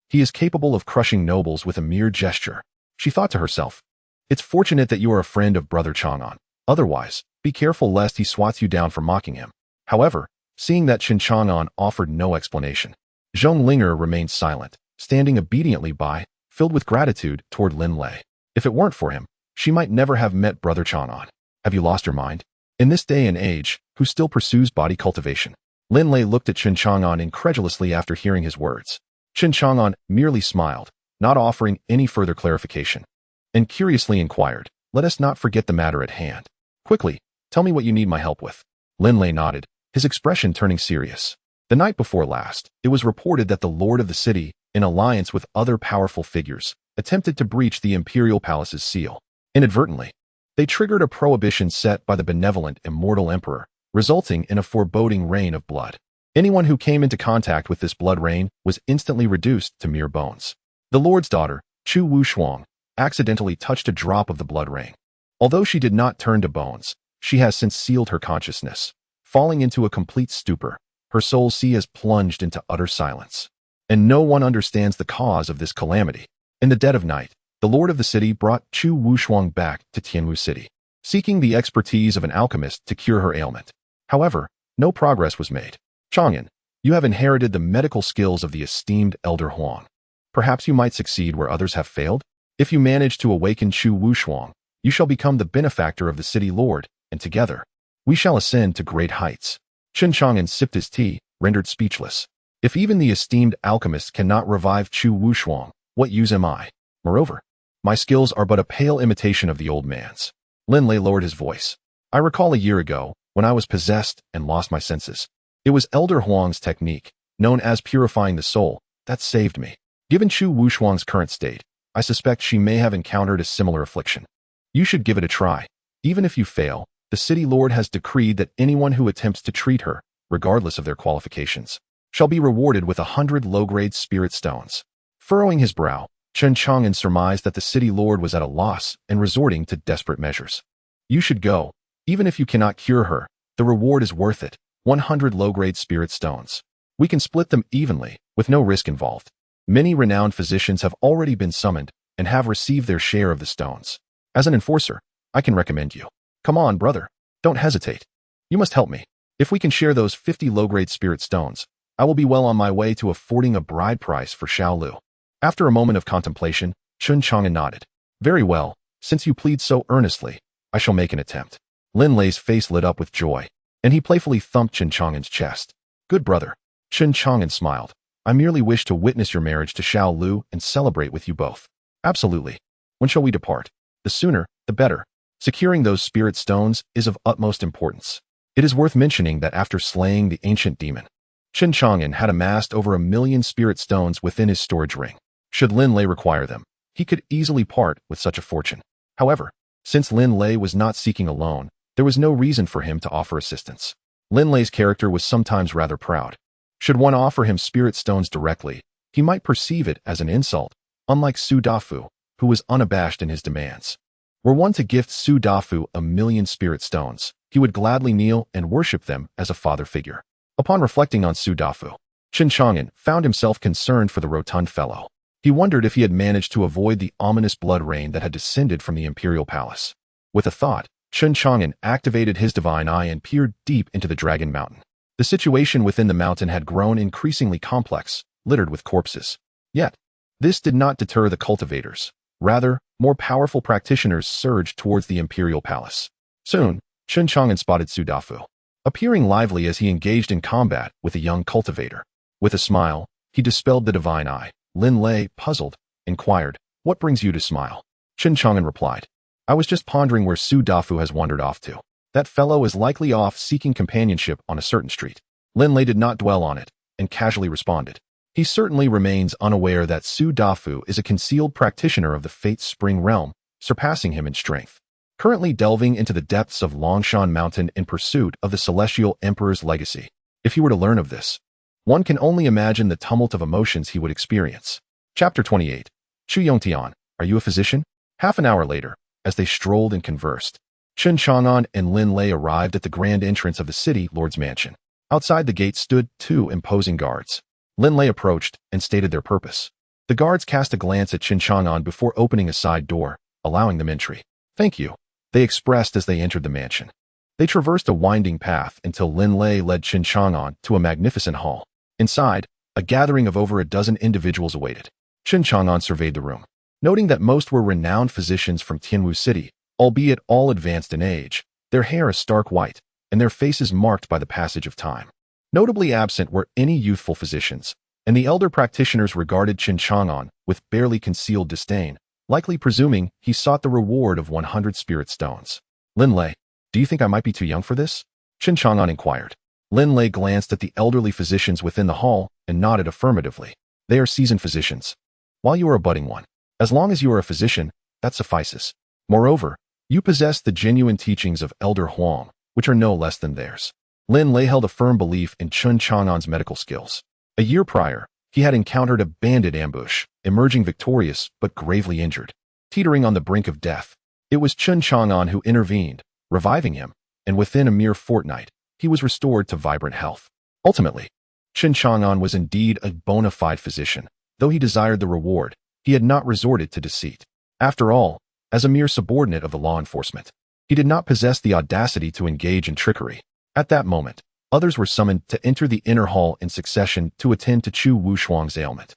He is capable of crushing nobles with a mere gesture. She thought to herself. It's fortunate that you are a friend of Brother Chang'an. Otherwise, be careful lest he swats you down for mocking him. However, seeing that Chen Chang'an offered no explanation, Zhong Linger remained silent, standing obediently by, filled with gratitude toward Lin Lei. If it weren't for him, she might never have met Brother Chang'an. Have you lost your mind? In this day and age, who still pursues body cultivation? Lin Lei looked at Chen Chang'an incredulously after hearing his words. Chen Chang'an merely smiled, not offering any further clarification, and curiously inquired, let us not forget the matter at hand. Quickly, tell me what you need my help with. Lin Lei nodded, his expression turning serious. The night before last, it was reported that the lord of the city, in alliance with other powerful figures, attempted to breach the imperial palace's seal. Inadvertently, they triggered a prohibition set by the benevolent immortal emperor, resulting in a foreboding rain of blood. Anyone who came into contact with this blood rain was instantly reduced to mere bones. The Lord's daughter, Chu Wushuang, accidentally touched a drop of the blood rain. Although she did not turn to bones, she has since sealed her consciousness. Falling into a complete stupor, her soul sea has plunged into utter silence. And no one understands the cause of this calamity. In the dead of night, the lord of the city brought Chu Wushuang back to Tianwu City, seeking the expertise of an alchemist to cure her ailment. However, no progress was made. Chang'an, you have inherited the medical skills of the esteemed Elder Huang. Perhaps you might succeed where others have failed? If you manage to awaken Chu Wushuang, you shall become the benefactor of the city lord, and together, we shall ascend to great heights. Chen Chang'an sipped his tea, rendered speechless. If even the esteemed alchemist cannot revive Chu Wushuang, what use am I? Moreover, my skills are but a pale imitation of the old man's. Lin Lei lowered his voice. I recall a year ago, when I was possessed and lost my senses. It was Elder Huang's technique, known as purifying the soul, that saved me. Given Chu Wushuang's current state, I suspect she may have encountered a similar affliction. You should give it a try. Even if you fail, the city lord has decreed that anyone who attempts to treat her, regardless of their qualifications, shall be rewarded with 100 low-grade spirit stones. Furrowing his brow, Chen Chang'an surmised that the city lord was at a loss and resorting to desperate measures. You should go. Even if you cannot cure her, the reward is worth it. 100 low-grade spirit stones. We can split them evenly, with no risk involved. Many renowned physicians have already been summoned and have received their share of the stones. As an enforcer, I can recommend you. Come on, brother. Don't hesitate. You must help me. If we can share those 50 low-grade spirit stones, I will be well on my way to affording a bride price for Xiao Lu. After a moment of contemplation, Chen Chang'an nodded. Very well, since you plead so earnestly, I shall make an attempt. Lin Lei's face lit up with joy, and he playfully thumped Chen Chang'an's chest. Good brother. Chen Chang'an smiled. I merely wish to witness your marriage to Xiao Lu and celebrate with you both. Absolutely. When shall we depart? The sooner, the better. Securing those spirit stones is of utmost importance. It is worth mentioning that after slaying the ancient demon, Chen Chang'an had amassed over 1 million spirit stones within his storage ring. Should Lin Lei require them, he could easily part with such a fortune. However, since Lin Lei was not seeking a loan, there was no reason for him to offer assistance. Lin Lei's character was sometimes rather proud. Should one offer him spirit stones directly, he might perceive it as an insult, unlike Su Dafu, who was unabashed in his demands. Were one to gift Su Dafu 1 million spirit stones, he would gladly kneel and worship them as a father figure. Upon reflecting on Su Dafu, Chen Chang'an found himself concerned for the rotund fellow. He wondered if he had managed to avoid the ominous blood rain that had descended from the imperial palace. With a thought, Chen Chang'an activated his divine eye and peered deep into the Dragon Mountain. The situation within the mountain had grown increasingly complex, littered with corpses. Yet, this did not deter the cultivators. Rather, more powerful practitioners surged towards the imperial palace. Soon, Chen Chang'an spotted Su Dafu, appearing lively as he engaged in combat with a young cultivator. With a smile, he dispelled the divine eye. Lin Lei, puzzled, inquired, "What brings you to smile?" Chen Chang'an replied, "I was just pondering where Su Dafu has wandered off to. That fellow is likely off seeking companionship on a certain street." Lin Lei did not dwell on it, and casually responded, "He certainly remains unaware that Su Dafu is a concealed practitioner of the Fate Spring realm, surpassing him in strength. Currently delving into the depths of Longshan Mountain in pursuit of the Celestial Emperor's legacy. If he were to learn of this, one can only imagine the tumult of emotions he would experience." Chapter 28. Chu Yongtian, are you a physician? Half an hour later, as they strolled and conversed, Chen Chang'an and Lin Lei arrived at the grand entrance of the city lord's mansion. Outside the gate stood 2 imposing guards. Lin Lei approached and stated their purpose. The guards cast a glance at Chen Chang'an before opening a side door, allowing them entry. "Thank you," they expressed as they entered the mansion. They traversed a winding path until Lin Lei led Chen Chang'an to a magnificent hall. Inside, a gathering of over a dozen individuals awaited. Chen Chang'an surveyed the room. Noting that most were renowned physicians from Tianwu City, albeit all advanced in age, their hair a stark white, and their faces marked by the passage of time. Notably absent were any youthful physicians, and the elder practitioners regarded Chen Chang'an with barely concealed disdain, likely presuming he sought the reward of 100 spirit stones. "Lin Lei, do you think I might be too young for this?" Chen Chang'an inquired. Lin Lei glanced at the elderly physicians within the hall and nodded affirmatively. "They are seasoned physicians, while you are a budding one. As long as you are a physician, that suffices. Moreover, you possess the genuine teachings of Elder Huang, which are no less than theirs." Lin Lei held a firm belief in Chen Chang'an's medical skills. A year prior, he had encountered a bandit ambush, emerging victorious but gravely injured, teetering on the brink of death. It was Chen Chang'an who intervened, reviving him, and within a mere fortnight, he was restored to vibrant health. Ultimately, Chen Chang'an was indeed a bona fide physician. Though he desired the reward, he had not resorted to deceit. After all, as a mere subordinate of the law enforcement, he did not possess the audacity to engage in trickery. At that moment, others were summoned to enter the inner hall in succession to attend to Chu Wushuang's ailment.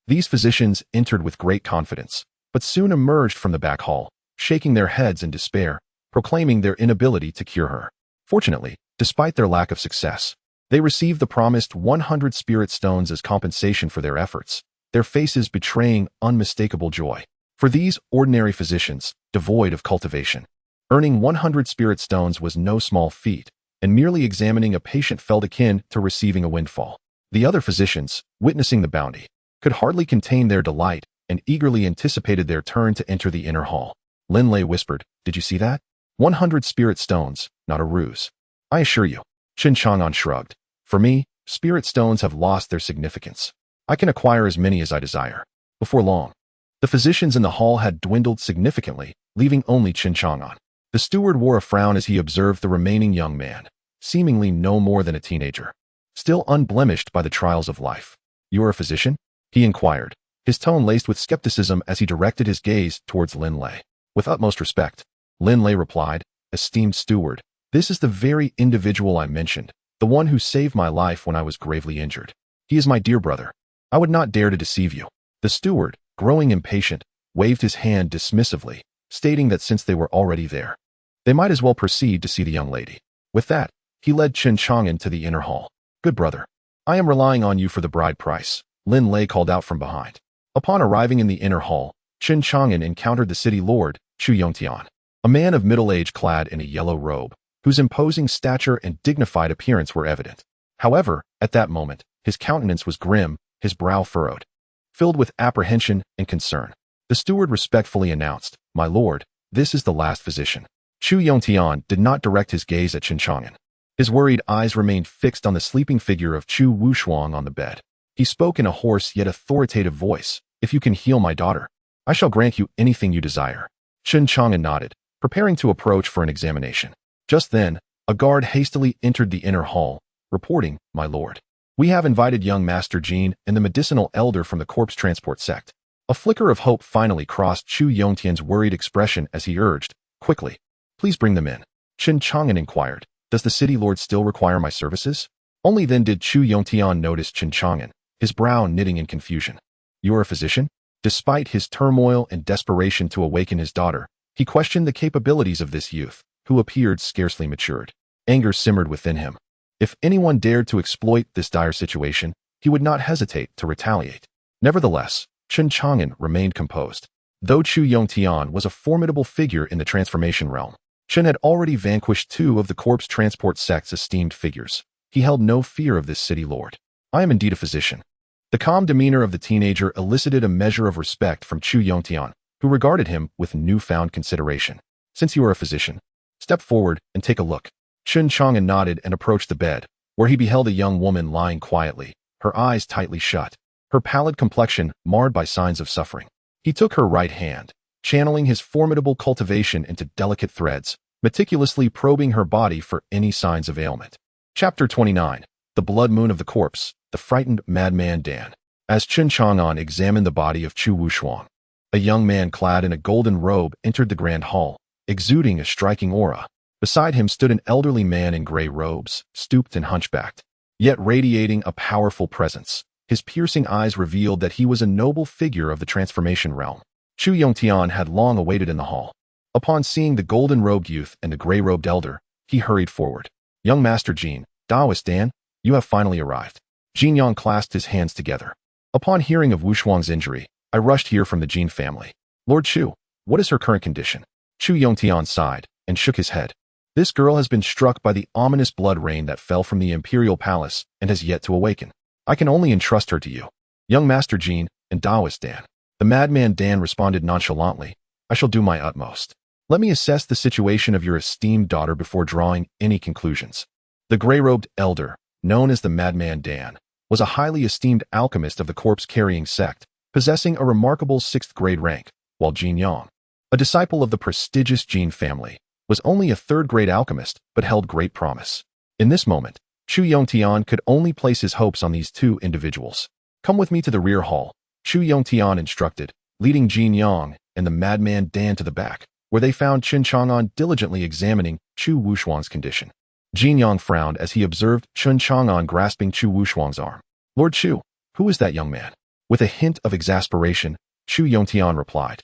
These physicians entered with great confidence, but soon emerged from the back hall, shaking their heads in despair, proclaiming their inability to cure her. Fortunately, despite their lack of success, they received the promised 100 spirit stones as compensation for their efforts, their faces betraying unmistakable joy. For these ordinary physicians, devoid of cultivation, earning 100 spirit stones was no small feat, and merely examining a patient felt akin to receiving a windfall. The other physicians, witnessing the bounty, could hardly contain their delight and eagerly anticipated their turn to enter the inner hall. Lin Lei whispered, "Did you see that? 100 spirit stones, not a ruse. I assure you." Chen Chang'an shrugged. "For me, spirit stones have lost their significance. I can acquire as many as I desire." Before long, the physicians in the hall had dwindled significantly, leaving only Chen Chang'an. The steward wore a frown as he observed the remaining young man, seemingly no more than a teenager, still unblemished by the trials of life. "You're a physician?" he inquired, his tone laced with skepticism as he directed his gaze towards Lin Lei. "With utmost respect," Lin Lei replied, "Esteemed steward, this is the very individual I mentioned, the one who saved my life when I was gravely injured. He is my dear brother. I would not dare to deceive you." The steward, growing impatient, waved his hand dismissively, stating that since they were already there, they might as well proceed to see the young lady. With that, he led Chen Chang'an to the inner hall. "Good brother, I am relying on you for the bride price," Lin Lei called out from behind. Upon arriving in the inner hall, Chen Chang'an encountered the city lord, Chu Yongtian, a man of middle age clad in a yellow robe, whose imposing stature and dignified appearance were evident. However, at that moment, his countenance was grim, his brow furrowed, filled with apprehension and concern. The steward respectfully announced, "My lord, this is the last physician." Chu Yongtian did not direct his gaze at Chen Chang'an. His worried eyes remained fixed on the sleeping figure of Chu Wushuang on the bed. He spoke in a hoarse yet authoritative voice, "If you can heal my daughter, I shall grant you anything you desire." Chen Chang'an nodded, preparing to approach for an examination. Just then, a guard hastily entered the inner hall, reporting, "My lord, we have invited young Master Jean and the medicinal elder from the corpse transport sect." A flicker of hope finally crossed Chu Yongtian's worried expression as he urged, "Quickly, please bring them in." Chen Chang'an inquired, "Does the city lord still require my services?" Only then did Chu Yongtian notice Chen Chang'an, his brow knitting in confusion. "You're a physician?" Despite his turmoil and desperation to awaken his daughter, he questioned the capabilities of this youth, who appeared scarcely matured. Anger simmered within him. If anyone dared to exploit this dire situation, he would not hesitate to retaliate. Nevertheless, Chen Chang'an remained composed. Though Chu Yongtian was a formidable figure in the transformation realm, Chen had already vanquished 2 of the corpse transport sect's esteemed figures. He held no fear of this city lord. "I am indeed a physician." The calm demeanor of the teenager elicited a measure of respect from Chu Yongtian, who regarded him with newfound consideration. "Since you are a physician, step forward and take a look." Chen Chang'an nodded and approached the bed, where he beheld a young woman lying quietly, her eyes tightly shut, her pallid complexion marred by signs of suffering. He took her right hand, channeling his formidable cultivation into delicate threads, meticulously probing her body for any signs of ailment. Chapter 29. The Blood Moon of the Corpse, the Frightened Madman Dan. As Chen Chang'an examined the body of Chu Wushuang, a young man clad in a golden robe entered the grand hall, exuding a striking aura. Beside him stood an elderly man in gray robes, stooped and hunchbacked, yet radiating a powerful presence. His piercing eyes revealed that he was a noble figure of the transformation realm. Chu Yongtian had long awaited in the hall. Upon seeing the golden-robed youth and the gray-robed elder, he hurried forward. "Young Master Jean, Taoist Dan, you have finally arrived." Jin Yang clasped his hands together. "Upon hearing of Wushuang's injury, I rushed here from the Jin family. Lord Chu, what is her current condition?" Chu Yongtian sighed and shook his head. "This girl has been struck by the ominous blood rain that fell from the imperial palace and has yet to awaken. I can only entrust her to you, young Master Jean and Taoist Dan." The madman Dan responded nonchalantly, "I shall do my utmost. Let me assess the situation of your esteemed daughter before drawing any conclusions." The gray-robed elder, known as the Madman Dan, was a highly esteemed alchemist of the corpse-carrying sect, possessing a remarkable 6th-grade rank, while Jin Yang, a disciple of the prestigious Jin family, was only a 3rd-grade alchemist but held great promise. In this moment, Chu Yongtian could only place his hopes on these two individuals. "Come with me to the rear hall," Chu Yongtian instructed, leading Jin Yang and the Madman Dan to the back, where they found Chen Chang'an diligently examining Chu Wushuang's condition. Jin Yang frowned as he observed Chen Chang'an grasping Chu Wushuang's arm. "Lord Chu, who is that young man?" With a hint of exasperation, Chu Yongtian replied,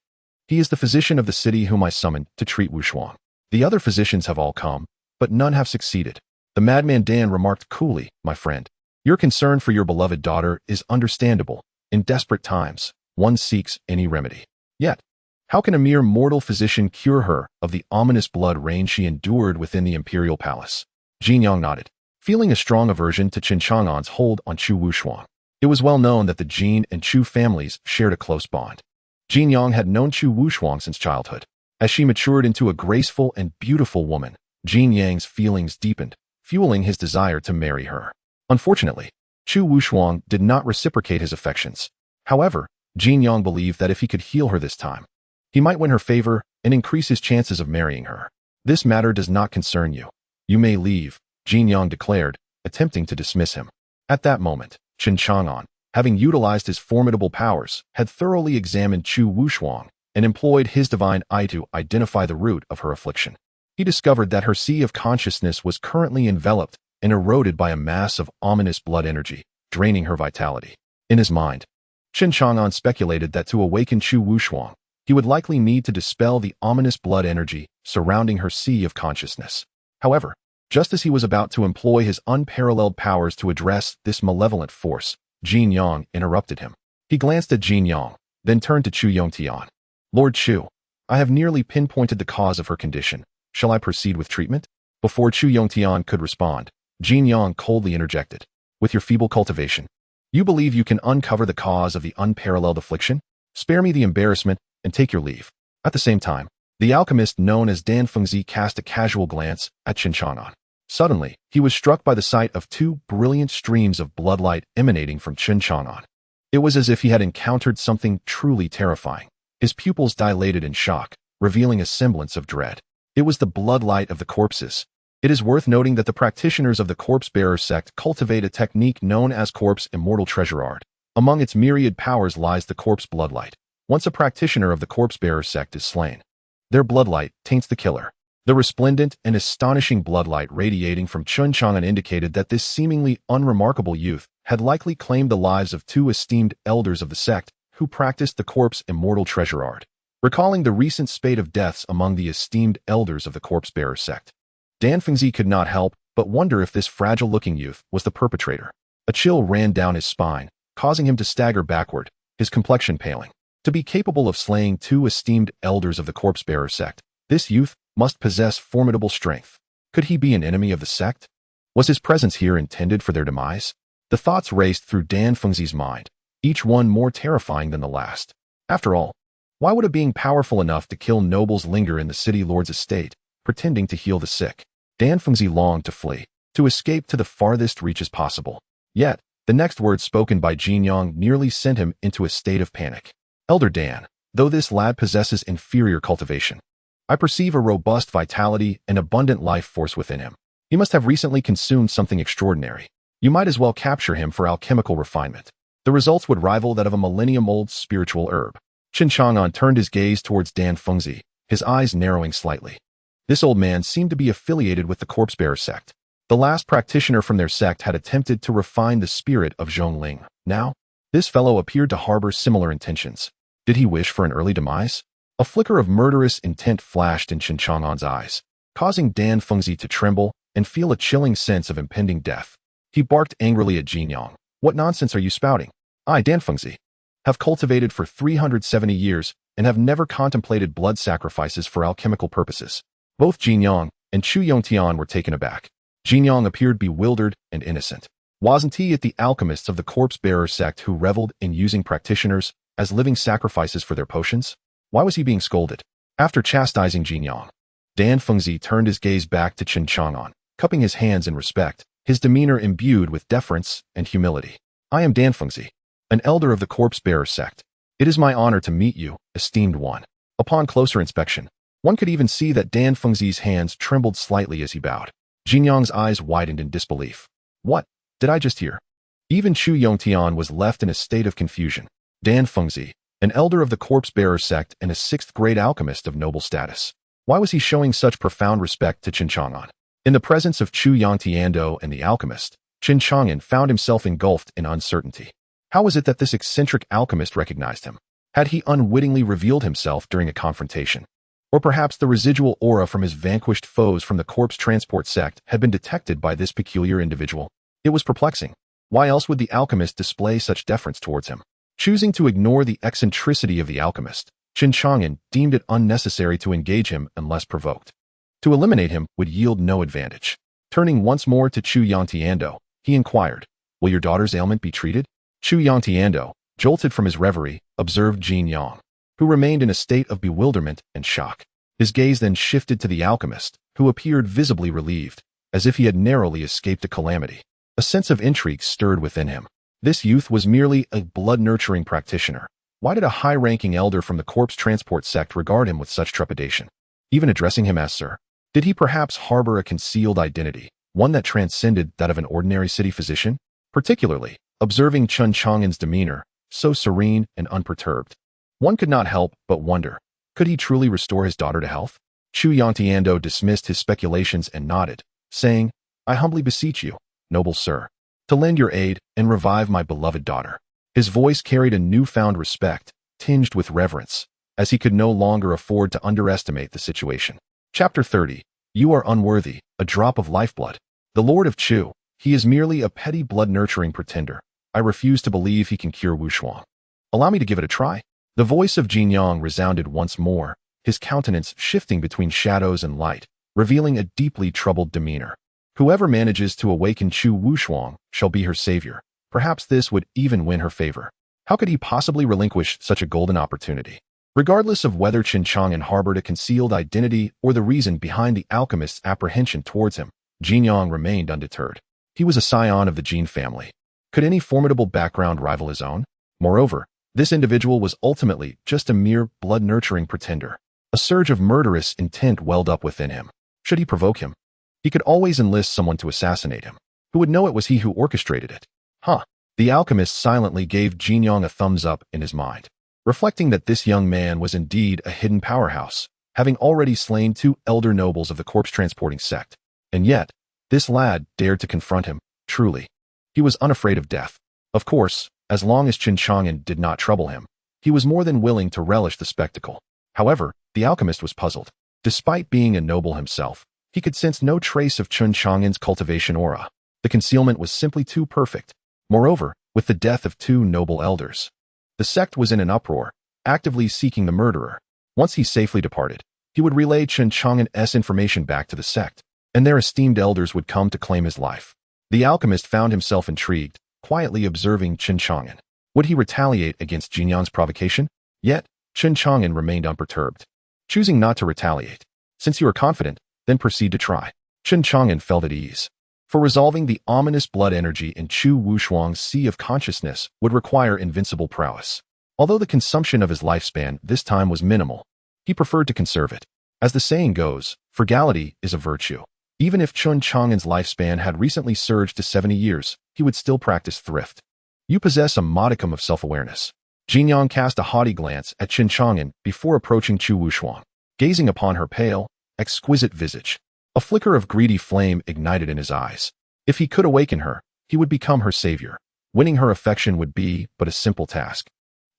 "He is the physician of the city whom I summoned to treat Wushuang. The other physicians have all come, but none have succeeded." The Madman Dan remarked coolly, "My friend, your concern for your beloved daughter is understandable. In desperate times, one seeks any remedy. Yet, how can a mere mortal physician cure her of the ominous blood rain she endured within the imperial palace?" Jin Yang nodded, feeling a strong aversion to Chen Chang'an's hold on Chu Wushuang. It was well known that the Jin and Chu families shared a close bond. Jin Yang had known Chu Wushuang since childhood. As she matured into a graceful and beautiful woman, Jin Yang's feelings deepened, fueling his desire to marry her. Unfortunately, Chu Wushuang did not reciprocate his affections. However, Jin Yang believed that if he could heal her this time, he might win her favor and increase his chances of marrying her. "This matter does not concern you. You may leave," Jin Yang declared, attempting to dismiss him. At that moment, Chen Chang'an, having utilized his formidable powers, had thoroughly examined Chu Wushuang and employed his divine eye to identify the root of her affliction. He discovered that her sea of consciousness was currently enveloped and eroded by a mass of ominous blood energy, draining her vitality. In his mind, Chen Chang'an speculated that to awaken Chu Wushuang, he would likely need to dispel the ominous blood energy surrounding her sea of consciousness. However, just as he was about to employ his unparalleled powers to address this malevolent force, Jin Yang interrupted him. He glanced at Jin Yang, then turned to Chu Yongtian. "Lord Chu, I have nearly pinpointed the cause of her condition. Shall I proceed with treatment?" Before Chu Yongtian could respond, Jin Yang coldly interjected, "With your feeble cultivation, you believe you can uncover the cause of the unparalleled affliction? Spare me the embarrassment and take your leave." At the same time, the alchemist known as Dan Fengzi cast a casual glance at Chen Chang'an. Suddenly, he was struck by the sight of two brilliant streams of bloodlight emanating from Chen Chang'an. It was as if he had encountered something truly terrifying. His pupils dilated in shock, revealing a semblance of dread. It was the bloodlight of the corpses. It is worth noting that the practitioners of the corpse-bearer sect cultivate a technique known as corpse immortal treasure art. Among its myriad powers lies the corpse bloodlight. Once a practitioner of the corpse-bearer sect is slain, their bloodlight taints the killer. The resplendent and astonishing bloodlight radiating from Chen Chang'an indicated that this seemingly unremarkable youth had likely claimed the lives of two esteemed elders of the sect who practiced the corpse immortal treasure art. Recalling the recent spate of deaths among the esteemed elders of the corpse-bearer sect, Dan Fengzi could not help but wonder if this fragile-looking youth was the perpetrator. A chill ran down his spine, causing him to stagger backward, his complexion paling. To be capable of slaying two esteemed elders of the corpse-bearer sect, this youth must possess formidable strength. Could he be an enemy of the sect? Was his presence here intended for their demise? The thoughts raced through Dan Fengzi's mind, each one more terrifying than the last. After all, why would a being powerful enough to kill nobles linger in the city lord's estate, pretending to heal the sick? Dan Fengzi longed to flee, to escape to the farthest reaches possible. Yet, the next words spoken by Jin Yang nearly sent him into a state of panic. "Elder Dan, though this lad possesses inferior cultivation, I perceive a robust vitality and abundant life force within him. He must have recently consumed something extraordinary. You might as well capture him for alchemical refinement. The results would rival that of a millennium-old spiritual herb." Chen Chang'an turned his gaze towards Dan Fengzi, his eyes narrowing slightly. This old man seemed to be affiliated with the corpse-bearer sect. The last practitioner from their sect had attempted to refine the spirit of Zhongling. Now, this fellow appeared to harbor similar intentions. Did he wish for an early demise? A flicker of murderous intent flashed in Chen Chang'an's eyes, causing Dan Fengzi to tremble and feel a chilling sense of impending death. He barked angrily at Jin Yang. "What nonsense are you spouting? I, Dan Fengzi, have cultivated for 370 years and have never contemplated blood sacrifices for alchemical purposes." Both Jin Yang and Chu Yongtian were taken aback. Jin Yang appeared bewildered and innocent. Wasn't he at the alchemists of the corpse-bearer sect who reveled in using practitioners as living sacrifices for their potions? Why was he being scolded? After chastising Jin Yang, Dan Fengzi turned his gaze back to Chen Chang'an, cupping his hands in respect, his demeanor imbued with deference and humility. I am Dan Fengzi, an elder of the corpse-bearer sect. It is my honor to meet you, esteemed one. Upon closer inspection, one could even see that Dan Fengzi's hands trembled slightly as he bowed. Jinyang's eyes widened in disbelief. What did I just hear? Even Chu Yongtian was left in a state of confusion. Dan Fengzi, an elder of the corpse-bearer sect and a sixth-grade alchemist of noble status. Why was he showing such profound respect to Chen Chang'an? In the presence of Chu Yongtian and the alchemist, Chen Chang'an found himself engulfed in uncertainty. How was it that this eccentric alchemist recognized him? Had he unwittingly revealed himself during a confrontation? Or perhaps the residual aura from his vanquished foes from the corpse transport sect had been detected by this peculiar individual? It was perplexing. Why else would the alchemist display such deference towards him? Choosing to ignore the eccentricity of the alchemist, Chen Chang'an deemed it unnecessary to engage him unless provoked. To eliminate him would yield no advantage. Turning once more to Chu Yongtian, he inquired, "Will your daughter's ailment be treated?" Chu Yongtian, jolted from his reverie, observed Jinyang, who remained in a state of bewilderment and shock. His gaze then shifted to the alchemist, who appeared visibly relieved, as if he had narrowly escaped a calamity. A sense of intrigue stirred within him. This youth was merely a blood-nurturing practitioner. Why did a high-ranking elder from the corpse transport sect regard him with such trepidation? Even addressing him as sir? Did he perhaps harbor a concealed identity, one that transcended that of an ordinary city physician? Particularly, observing Chen Chang'an's demeanor, so serene and unperturbed, one could not help but wonder, could he truly restore his daughter to health? Chu Yongtian dismissed his speculations and nodded, saying, "I humbly beseech you, noble sir, to lend your aid and revive my beloved daughter." His voice carried a newfound respect, tinged with reverence, as he could no longer afford to underestimate the situation. Chapter 30. You are unworthy, a drop of lifeblood. The Lord of Chu, he is merely a petty blood-nurturing pretender. I refuse to believe he can cure Wushuang. Allow me to give it a try. The voice of Jinyang resounded once more, his countenance shifting between shadows and light, revealing a deeply troubled demeanor. Whoever manages to awaken Chu Wushuang shall be her savior. Perhaps this would even win her favor. How could he possibly relinquish such a golden opportunity? Regardless of whether Chen Chang'an harbored a concealed identity or the reason behind the alchemist's apprehension towards him, Jinyang remained undeterred. He was a scion of the Jin family. Could any formidable background rival his own? Moreover, this individual was ultimately just a mere blood-nurturing pretender. A surge of murderous intent welled up within him. Should he provoke him? He could always enlist someone to assassinate him. Who would know it was he who orchestrated it? The alchemist silently gave Jinyang a thumbs up in his mind, reflecting that this young man was indeed a hidden powerhouse, having already slain 2 elder nobles of the corpse-transporting sect. And yet, this lad dared to confront him, truly. He was unafraid of death. Of course, as long as Chen Chang'an did not trouble him, he was more than willing to relish the spectacle. However, the alchemist was puzzled. Despite being a noble himself, he could sense no trace of Chen Chang'an's cultivation aura. The concealment was simply too perfect. Moreover, with the death of 2 noble elders, the sect was in an uproar, actively seeking the murderer. Once he safely departed, he would relay Chen Chang'an's information back to the sect, and their esteemed elders would come to claim his life. The alchemist found himself intrigued, quietly observing Chen Chang'an. Would he retaliate against Jinyang's provocation? Yet, Chen Chang'an remained unperturbed, choosing not to retaliate. Since you are confident, then proceed to try. Chen Chang'an felt at ease. For resolving the ominous blood energy in Chu Wushuang's sea of consciousness would require invincible prowess. Although the consumption of his lifespan this time was minimal, he preferred to conserve it. As the saying goes, frugality is a virtue. Even if Chen Chang'an's lifespan had recently surged to 70 years, he would still practice thrift. You possess a modicum of self-awareness. Jinyang cast a haughty glance at Chen Chang'an before approaching Chu Wushuang, gazing upon her pale, exquisite visage. A flicker of greedy flame ignited in his eyes. If he could awaken her, he would become her savior. Winning her affection would be but a simple task.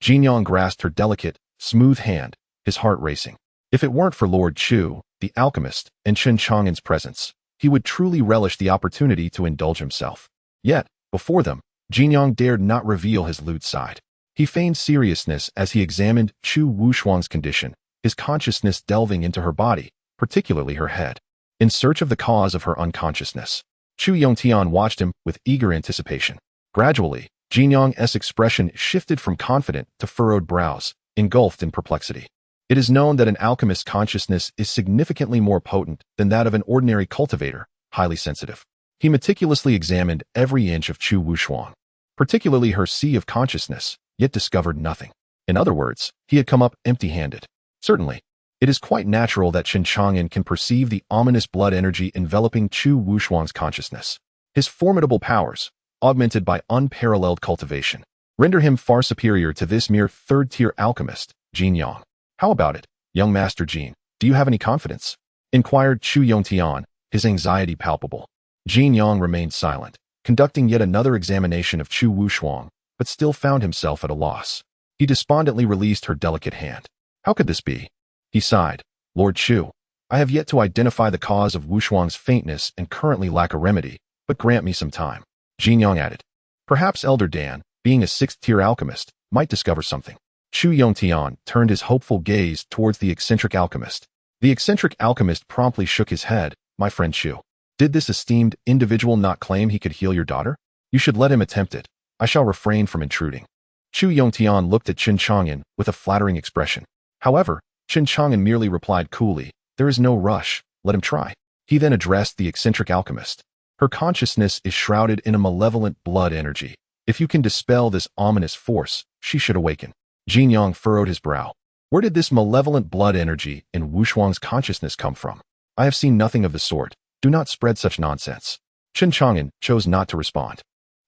Jinyang grasped her delicate, smooth hand, his heart racing. If it weren't for Lord Chu, the alchemist, and Chen Chang'an's presence, he would truly relish the opportunity to indulge himself. Yet, before them, Jinyang dared not reveal his lewd side. He feigned seriousness as he examined Chu Wushuang's condition, his consciousness delving into her body, particularly her head, in search of the cause of her unconsciousness. Chu Yongtian watched him with eager anticipation. Gradually, Jinyang's expression shifted from confident to furrowed brows, engulfed in perplexity. It is known that an alchemist's consciousness is significantly more potent than that of an ordinary cultivator, highly sensitive. He meticulously examined every inch of Chu Wushuang, particularly her sea of consciousness, yet discovered nothing. In other words, he had come up empty-handed. Certainly, it is quite natural that Chen Chang'an can perceive the ominous blood energy enveloping Chu Wushuang's consciousness. His formidable powers, augmented by unparalleled cultivation, render him far superior to this mere third-tier alchemist, Jin Yang. How about it, young Master Jin? Do you have any confidence? Inquired Chu Yongtian, his anxiety palpable. Jin Yang remained silent, conducting yet another examination of Chu Wushuang, but still found himself at a loss. He despondently released her delicate hand. How could this be? He sighed. Lord Chu, I have yet to identify the cause of Wushuang's faintness and currently lack a remedy, but grant me some time. Jin Yang added. Perhaps Elder Dan, being a sixth-tier alchemist, might discover something. Chu Yongtian turned his hopeful gaze towards the eccentric alchemist. The eccentric alchemist promptly shook his head. My friend Chu, did this esteemed individual not claim he could heal your daughter? You should let him attempt it. I shall refrain from intruding. Chu Yongtian looked at Chen Chang'an with a flattering expression. However, Chen Chang'an merely replied coolly, there is no rush, let him try. He then addressed the eccentric alchemist. Her consciousness is shrouded in a malevolent blood energy. If you can dispel this ominous force, she should awaken. Jin Yang furrowed his brow. Where did this malevolent blood energy in Wushuang's consciousness come from? I have seen nothing of the sort. Do not spread such nonsense. Chen Chang'an chose not to respond.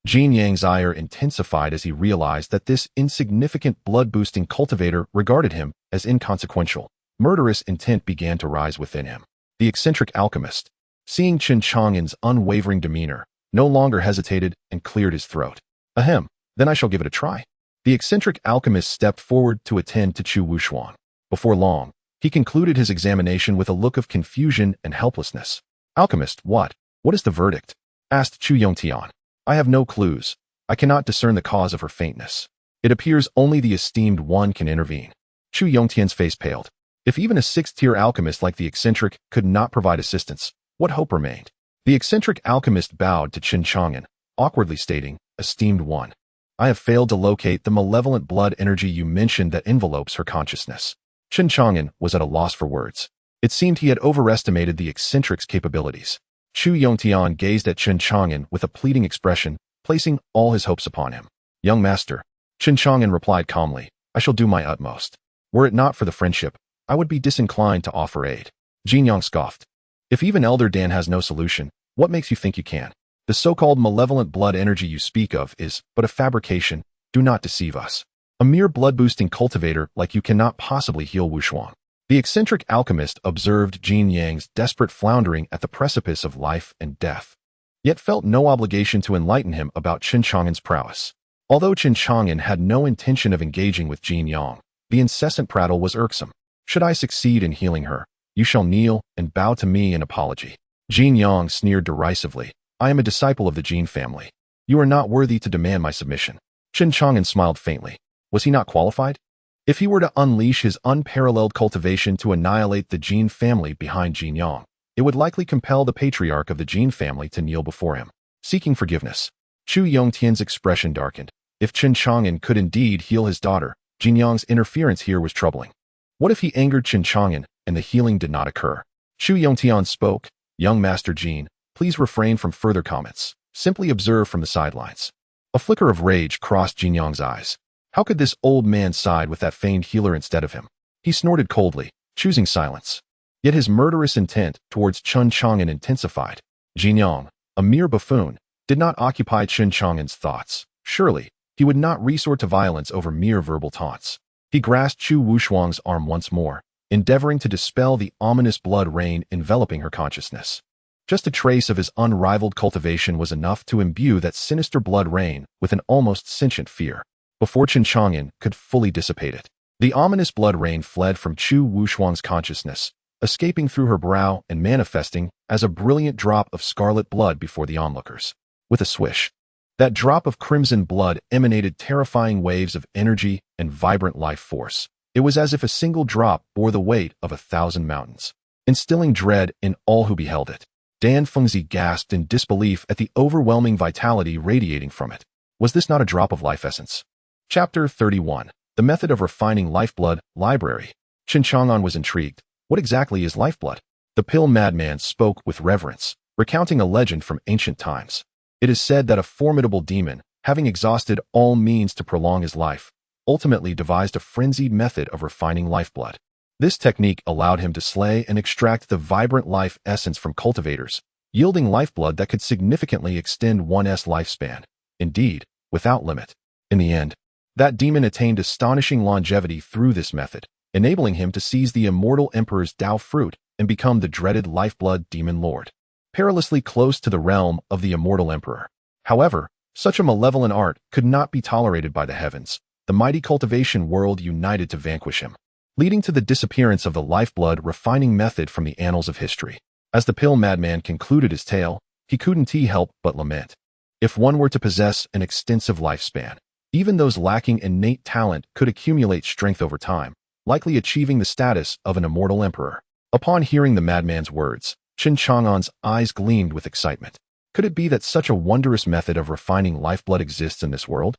Jin Yang's ire intensified as he realized that this insignificant blood-boosting cultivator regarded him as inconsequential. Murderous intent began to rise within him. The eccentric alchemist, seeing Chen Chang'an's unwavering demeanor, no longer hesitated and cleared his throat. Ahem, then I shall give it a try. The eccentric alchemist stepped forward to attend to Chu Wushuang. Before long, he concluded his examination with a look of confusion and helplessness. Alchemist, what? What is the verdict? Asked Chu Yongtian. I have no clues. I cannot discern the cause of her faintness. It appears only the esteemed one can intervene. Chu Yongtian's face paled. If even a sixth-tier alchemist like the eccentric could not provide assistance, what hope remained? The eccentric alchemist bowed to Chen Chang'an, awkwardly stating, Esteemed one, I have failed to locate the malevolent blood energy you mentioned that envelopes her consciousness. Chen Chang'an was at a loss for words. It seemed he had overestimated the eccentric's capabilities. Chu Yongtian gazed at Chen Chang'an with a pleading expression, placing all his hopes upon him. Young master, Chen Chang'an replied calmly, I shall do my utmost. Were it not for the friendship, I would be disinclined to offer aid. Jin Yang scoffed. If even Elder Dan has no solution, what makes you think you can? The so-called malevolent blood energy you speak of is but a fabrication. Do not deceive us. A mere blood-boosting cultivator like you cannot possibly heal Wushuang. The eccentric alchemist observed Jin Yang's desperate floundering at the precipice of life and death, yet felt no obligation to enlighten him about Chen Chang'an's prowess. Although Chen Chang'an had no intention of engaging with Jin Yang, the incessant prattle was irksome. Should I succeed in healing her, you shall kneel and bow to me in apology. Jin Yang sneered derisively. I am a disciple of the Jin family. You are not worthy to demand my submission. Chen Chang'an smiled faintly. Was he not qualified? If he were to unleash his unparalleled cultivation to annihilate the Jin family behind Jin Yang, it would likely compel the patriarch of the Jin family to kneel before him, seeking forgiveness. Chu Yongtian's expression darkened. If Chen Chang'an could indeed heal his daughter, Jin Yang's interference here was troubling. What if he angered Chen Chang'an and the healing did not occur? Chu Yongtian spoke. Young Master Jin, please refrain from further comments. Simply observe from the sidelines. A flicker of rage crossed Jin Yang's eyes. How could this old man side with that feigned healer instead of him? He snorted coldly, choosing silence. Yet his murderous intent towards Chen Chang'an intensified. Jin Yang, a mere buffoon, did not occupy Chen Chang'an's thoughts. Surely, he would not resort to violence over mere verbal taunts. He grasped Chu Wushuang's arm once more, endeavoring to dispel the ominous blood rain enveloping her consciousness. Just a trace of his unrivaled cultivation was enough to imbue that sinister blood rain with an almost sentient fear. Before Chen Chang'an could fully dissipate it, the ominous blood rain fled from Chu Wushuang's consciousness, escaping through her brow and manifesting as a brilliant drop of scarlet blood before the onlookers. With a swish, that drop of crimson blood emanated terrifying waves of energy and vibrant life force. It was as if a single drop bore the weight of 1,000 mountains, instilling dread in all who beheld it. Dan Fengzi gasped in disbelief at the overwhelming vitality radiating from it. Was this not a drop of life essence? Chapter 31. The Method of Refining Lifeblood, Library. Chen Chang'an was intrigued. What exactly is lifeblood? The pill madman spoke with reverence. recounting a legend from ancient times. It is said that a formidable demon, having exhausted all means to prolong his life, ultimately devised a frenzied method of refining lifeblood. This technique allowed him to slay and extract the vibrant life essence from cultivators, yielding lifeblood that could significantly extend one's lifespan, indeed, without limit. In the end, that demon attained astonishing longevity through this method, enabling him to seize the immortal emperor's Tao fruit and become the dreaded lifeblood demon lord, perilously close to the realm of the immortal emperor. However, such a malevolent art could not be tolerated by the heavens. The mighty cultivation world united to vanquish him, leading to the disappearance of the lifeblood refining method from the annals of history. As the pill madman concluded his tale, he couldn't help but lament. If one were to possess an extensive lifespan, even those lacking innate talent could accumulate strength over time, likely achieving the status of an immortal emperor. Upon hearing the madman's words, Chen Chang'an's eyes gleamed with excitement. Could it be that such a wondrous method of refining lifeblood exists in this world?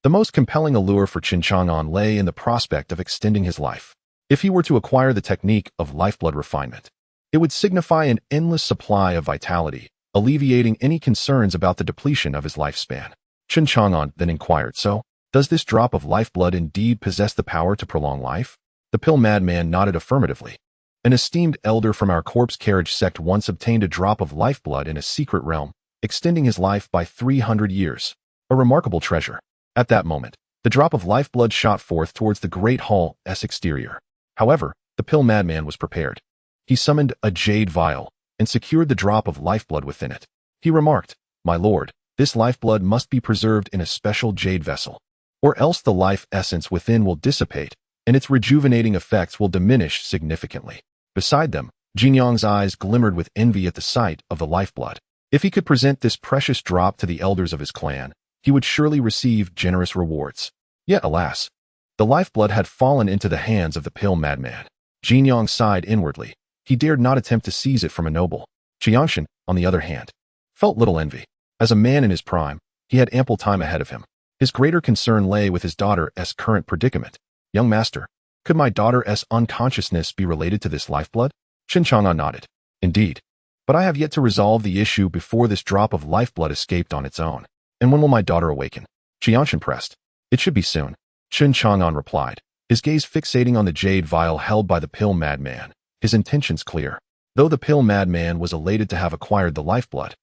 The most compelling allure for Chen Chang'an lay in the prospect of extending his life. If he were to acquire the technique of lifeblood refinement, it would signify an endless supply of vitality, alleviating any concerns about the depletion of his lifespan. Chen Chang'an then inquired, so, does this drop of lifeblood indeed possess the power to prolong life? The pill madman nodded affirmatively. An esteemed elder from our corpse carriage sect once obtained a drop of lifeblood in a secret realm, extending his life by 300 years. A remarkable treasure. At that moment, the drop of lifeblood shot forth towards the great hall's exterior. However, the pill madman was prepared. He summoned a jade vial and secured the drop of lifeblood within it. He remarked, "My lord, this lifeblood must be preserved in a special jade vessel, or else the life essence within will dissipate and its rejuvenating effects will diminish significantly." Beside them, Jinyang's eyes glimmered with envy at the sight of the lifeblood. If he could present this precious drop to the elders of his clan, he would surely receive generous rewards. Yet, alas, the lifeblood had fallen into the hands of the pill madman. Jinyang sighed inwardly. He dared not attempt to seize it from a noble. Qiangshan, on the other hand, felt little envy. As a man in his prime, he had ample time ahead of him. His greater concern lay with his daughter's current predicament. "Young master, could my daughter's unconsciousness be related to this lifeblood?" Chen Chang'an nodded. "Indeed. But I have yet to resolve the issue before this drop of lifeblood escaped on its own. And when will my daughter awaken?" Qiangshan pressed. "It should be soon," Chen Chang'an replied, his gaze fixating on the jade vial held by the pill madman, his intentions clear. Though the pill madman was elated to have acquired the lifeblood,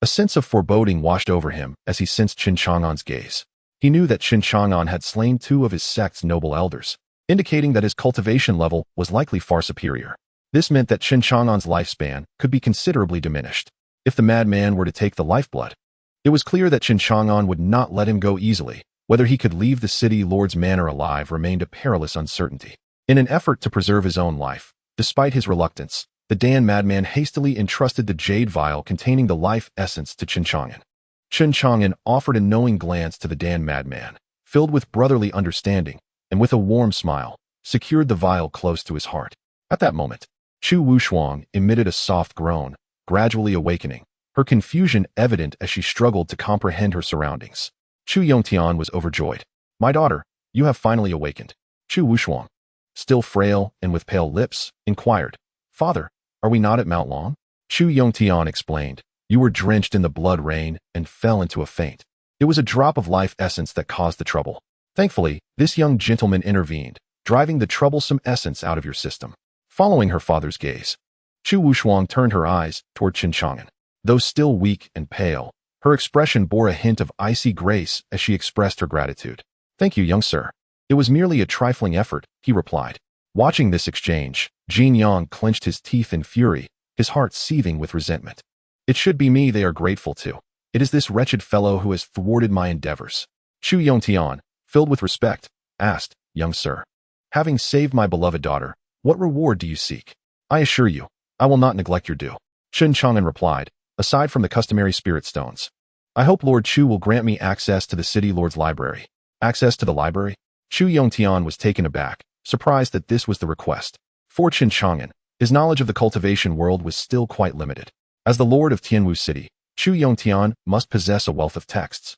a sense of foreboding washed over him as he sensed Chen Chang'an's gaze. He knew that Chen Chang'an had slain 2 of his sect's noble elders, indicating that his cultivation level was likely far superior. This meant that Chen Chang'an's lifespan could be considerably diminished. If the madman were to take the lifeblood, it was clear that Chen Chang'an would not let him go easily. Whether he could leave the city lord's manor alive remained a perilous uncertainty. In an effort to preserve his own life, despite his reluctance, the Dan madman hastily entrusted the jade vial containing the life essence to Chen Chang'an. Chen Chang'an offered a knowing glance to the Dan madman, filled with brotherly understanding, and with a warm smile, secured the vial close to his heart. At that moment, Chu Wushuang emitted a soft groan, gradually awakening, her confusion evident as she struggled to comprehend her surroundings. Chu Yongtian was overjoyed. "My daughter, you have finally awakened." Chu Wushuang, still frail and with pale lips, inquired, "Father, are we not at Mount Long?" Chu Yongtian explained, "You were drenched in the blood rain and fell into a faint. It was a drop of life essence that caused the trouble. Thankfully, this young gentleman intervened, driving the troublesome essence out of your system." Following her father's gaze, Chu Wushuang turned her eyes toward Chen Chang'an. Though still weak and pale, her expression bore a hint of icy grace as she expressed her gratitude. "Thank you, young sir. It was merely a trifling effort," he replied. Watching this exchange, Jin Yang clenched his teeth in fury, his heart seething with resentment. "It should be me they are grateful to. It is this wretched fellow who has thwarted my endeavors." Chu Yongtian, filled with respect, asked, "Young sir, having saved my beloved daughter, what reward do you seek?" "I assure you, I will not neglect your due," Chen Chang'an replied, "aside from the customary spirit stones. I hope Lord Chu will grant me access to the city lord's library." "Access to the library?" Chu Yongtian was taken aback, surprised that this was the request. For Chen Chang'an, his knowledge of the cultivation world was still quite limited. As the lord of Tianwu City, Chu Yongtian must possess a wealth of texts,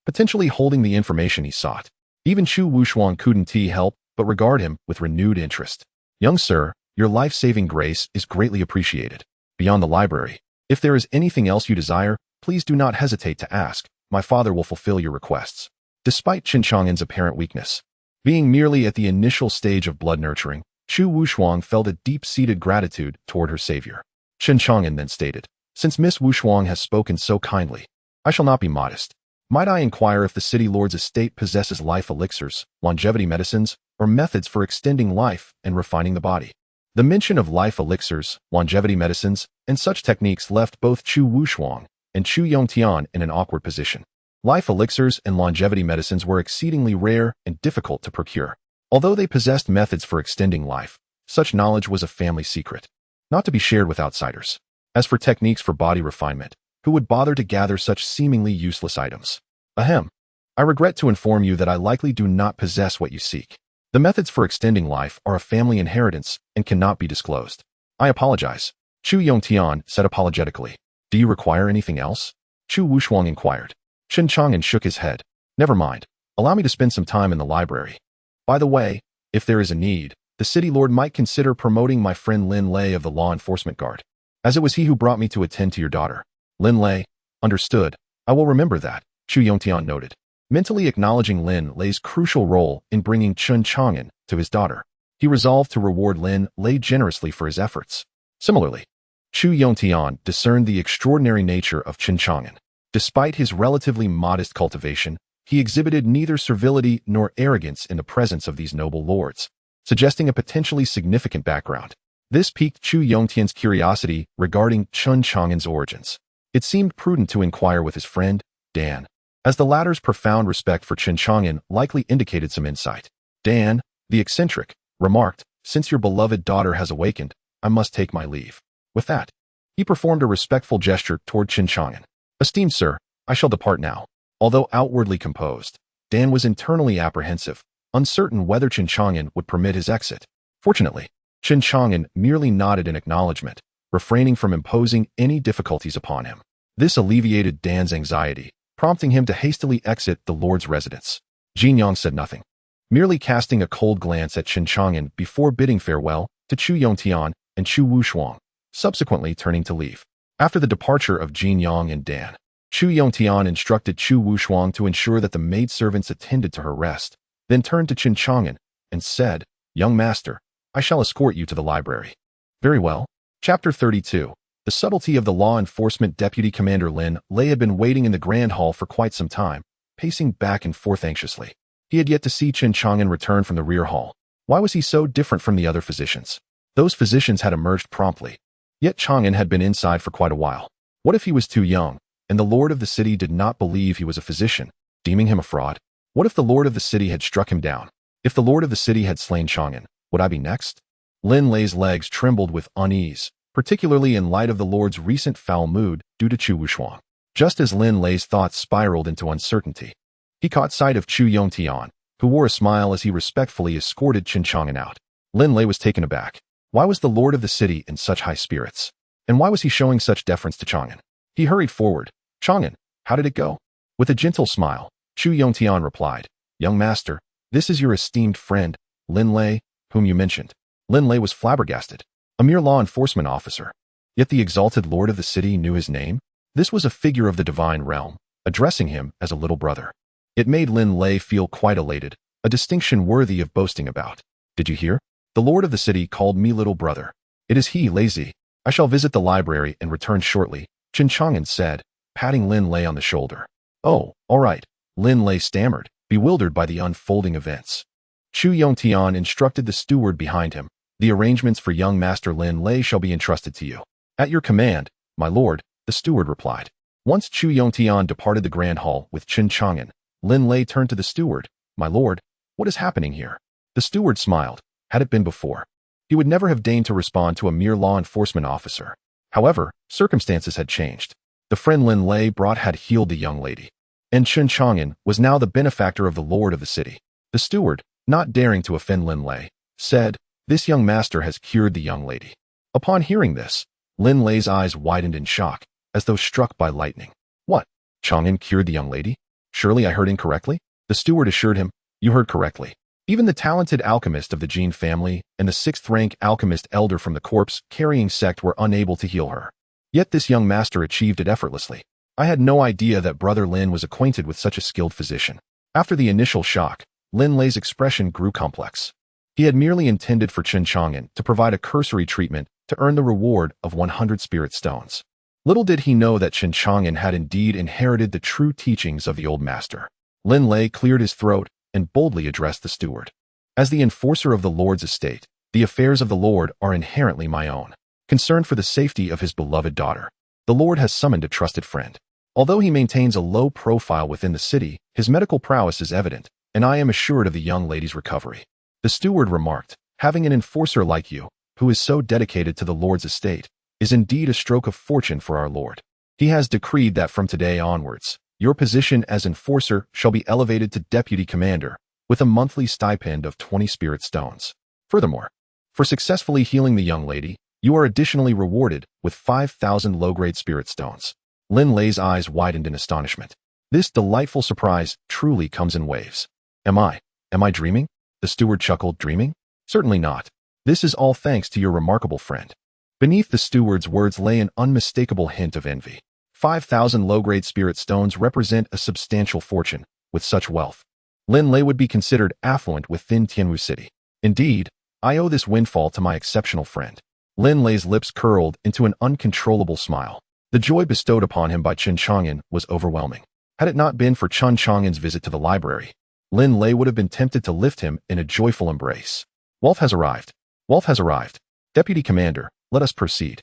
potentially holding the information he sought. Even Chu Wushuang couldn't help but regard him with renewed interest. "Young sir, your life-saving grace is greatly appreciated. Beyond the library, If there is anything else you desire, please do not hesitate to ask. My father will fulfill your requests. Despite Chen Chang'an's apparent weakness, being merely at the initial stage of blood nurturing, Chu Wushuang felt a deep-seated gratitude toward her savior. Chen Chang'an then stated, "Since Miss Wushuang has spoken so kindly, I shall not be modest. Might I inquire if the city lord's estate possesses life elixirs, longevity medicines, or methods for extending life and refining the body?" The mention of life elixirs, longevity medicines, and such techniques left both Chu Wushuang and Chu Yongtian in an awkward position. Life elixirs and longevity medicines were exceedingly rare and difficult to procure. Although they possessed methods for extending life, such knowledge was a family secret, not to be shared with outsiders. As for techniques for body refinement, who would bother to gather such seemingly useless items? Ahem. I regret to inform you that I likely do not possess what you seek. The methods for extending life are a family inheritance and cannot be disclosed. I apologize, Chu Yongtian said apologetically. Do you require anything else? Chu Wushuang inquired. Chen Chang'an shook his head. Never mind. Allow me to spend some time in the library. By the way, if there is a need, the city lord might consider promoting my friend Lin Lei of the law enforcement guard, as it was he who brought me to attend to your daughter. Lin Lei, understood. I will remember that, Chu Yongtian noted, mentally acknowledging Lin Lei's crucial role in bringing Chen Chang'an to his daughter. He resolved to reward Lin Lei generously for his efforts. Similarly, Chu Yongtian discerned the extraordinary nature of Chen Chang'an. Despite his relatively modest cultivation, he exhibited neither servility nor arrogance in the presence of these noble lords, suggesting a potentially significant background. This piqued Chu Yongtian's curiosity regarding Chen Chang'an's origins. It seemed prudent to inquire with his friend, Dan, as the latter's profound respect for Chen Chang'an likely indicated some insight. Dan, the eccentric, remarked, "Since your beloved daughter has awakened, I must take my leave." With that, he performed a respectful gesture toward Chen Chang'an. "Esteemed sir, I shall depart now." Although outwardly composed, Dan was internally apprehensive, uncertain whether Chen Chang'an would permit his exit. Fortunately, Chen Chang'an merely nodded in acknowledgement, refraining from imposing any difficulties upon him. This alleviated Dan's anxiety, prompting him to hastily exit the lord's residence. Jin Yang said nothing, merely casting a cold glance at Chen Chang'an before bidding farewell to Chu Yongtian and Chu Wushuang, subsequently turning to leave. After the departure of Jin Yang and Dan, Chu Yongtian instructed Chu Wushuang to ensure that the maidservants attended to her rest, then turned to Chen Chang'an and said, "Young master, I shall escort you to the library." Very well. Chapter 32. The subtlety of the law enforcement deputy commander Lin Lei had been waiting in the grand hall for quite some time, pacing back and forth anxiously. He had yet to see Chen Chang'an return from the rear hall. Why was he so different from the other physicians? Those physicians had emerged promptly, yet Chang'an had been inside for quite a while. What if he was too young, and the lord of the city did not believe he was a physician, deeming him a fraud? What if the lord of the city had struck him down? If the lord of the city had slain Chang'an, would I be next? Lin Lei's legs trembled with unease, particularly in light of the lord's recent foul mood due to Chu Wushuang. Just as Lin Lei's thoughts spiraled into uncertainty, he caught sight of Chu Yongtian, who wore a smile as he respectfully escorted Chen Chang'an out. Lin Lei was taken aback. Why was the lord of the city in such high spirits? And why was he showing such deference to Chang'an? He hurried forward. "Chang'an, how did it go?" With a gentle smile, Chu Yongtian replied, "Young master, this is your esteemed friend, Lin Lei, whom you mentioned." Lin Lei was flabbergasted. A mere law enforcement officer. Yet the exalted lord of the city knew his name? This was a figure of the divine realm, addressing him as a little brother. It made Lin Lei feel quite elated, a distinction worthy of boasting about. "Did you hear? The lord of the city called me little brother. It is he, lazy. I shall visit the library and return shortly," Chen Chang'an said, patting Lin Lei on the shoulder. "Oh, all right," Lin Lei stammered, bewildered by the unfolding events. Chu Yongtian instructed the steward behind him, "The arrangements for young master Lin Lei shall be entrusted to you." "At your command, my lord," the steward replied. Once Chu Yongtian departed the grand hall with Chen Chang'an, Lin Lei turned to the steward. "My lord, what is happening here?" The steward smiled. Had it been before, he would never have deigned to respond to a mere law enforcement officer. However, circumstances had changed. The friend Lin Lei brought had healed the young lady, and Chen Chang'an was now the benefactor of the lord of the city. The steward, not daring to offend Lin Lei, said, "This young master has cured the young lady." Upon hearing this, Lin Lei's eyes widened in shock, as though struck by lightning. "What? Chang'an cured the young lady? Surely I heard incorrectly?" The steward assured him, "You heard correctly. Even the talented alchemist of the Jin family and the 6th-rank alchemist elder from the corpse-carrying sect were unable to heal her. Yet this young master achieved it effortlessly. I had no idea that Brother Lin was acquainted with such a skilled physician. After the initial shock, Lin Lei's expression grew complex. He had merely intended for Chen Chang'an to provide a cursory treatment to earn the reward of 100 spirit stones. Little did he know that Chen Chang'an had indeed inherited the true teachings of the old master. Lin Lei cleared his throat and boldly addressed the steward. As the enforcer of the Lord's estate, the affairs of the Lord are inherently my own. Concerned for the safety of his beloved daughter, the Lord has summoned a trusted friend. Although he maintains a low profile within the city, his medical prowess is evident, and I am assured of the young lady's recovery. The steward remarked, having an enforcer like you, who is so dedicated to the Lord's estate, is indeed a stroke of fortune for our Lord. He has decreed that from today onwards, your position as enforcer shall be elevated to deputy commander, with a monthly stipend of 20 spirit stones. Furthermore, for successfully healing the young lady, you are additionally rewarded with 5,000 low-grade spirit stones. Lin Lei's eyes widened in astonishment. This delightful surprise truly comes in waves. Am I dreaming? The steward chuckled. Dreaming? Certainly not. This is all thanks to your remarkable friend. Beneath the steward's words lay an unmistakable hint of envy. 5,000 low-grade spirit stones represent a substantial fortune. With such wealth, Lin Lei would be considered affluent within Tianwu City. Indeed, I owe this windfall to my exceptional friend. Lin Lei's lips curled into an uncontrollable smile. The joy bestowed upon him by Chen Chang'an was overwhelming. Had it not been for Chen Chang'an's visit to the library, Lin Lei would have been tempted to lift him in a joyful embrace. Wolf has arrived. Wolf has arrived. Deputy Commander, let us proceed.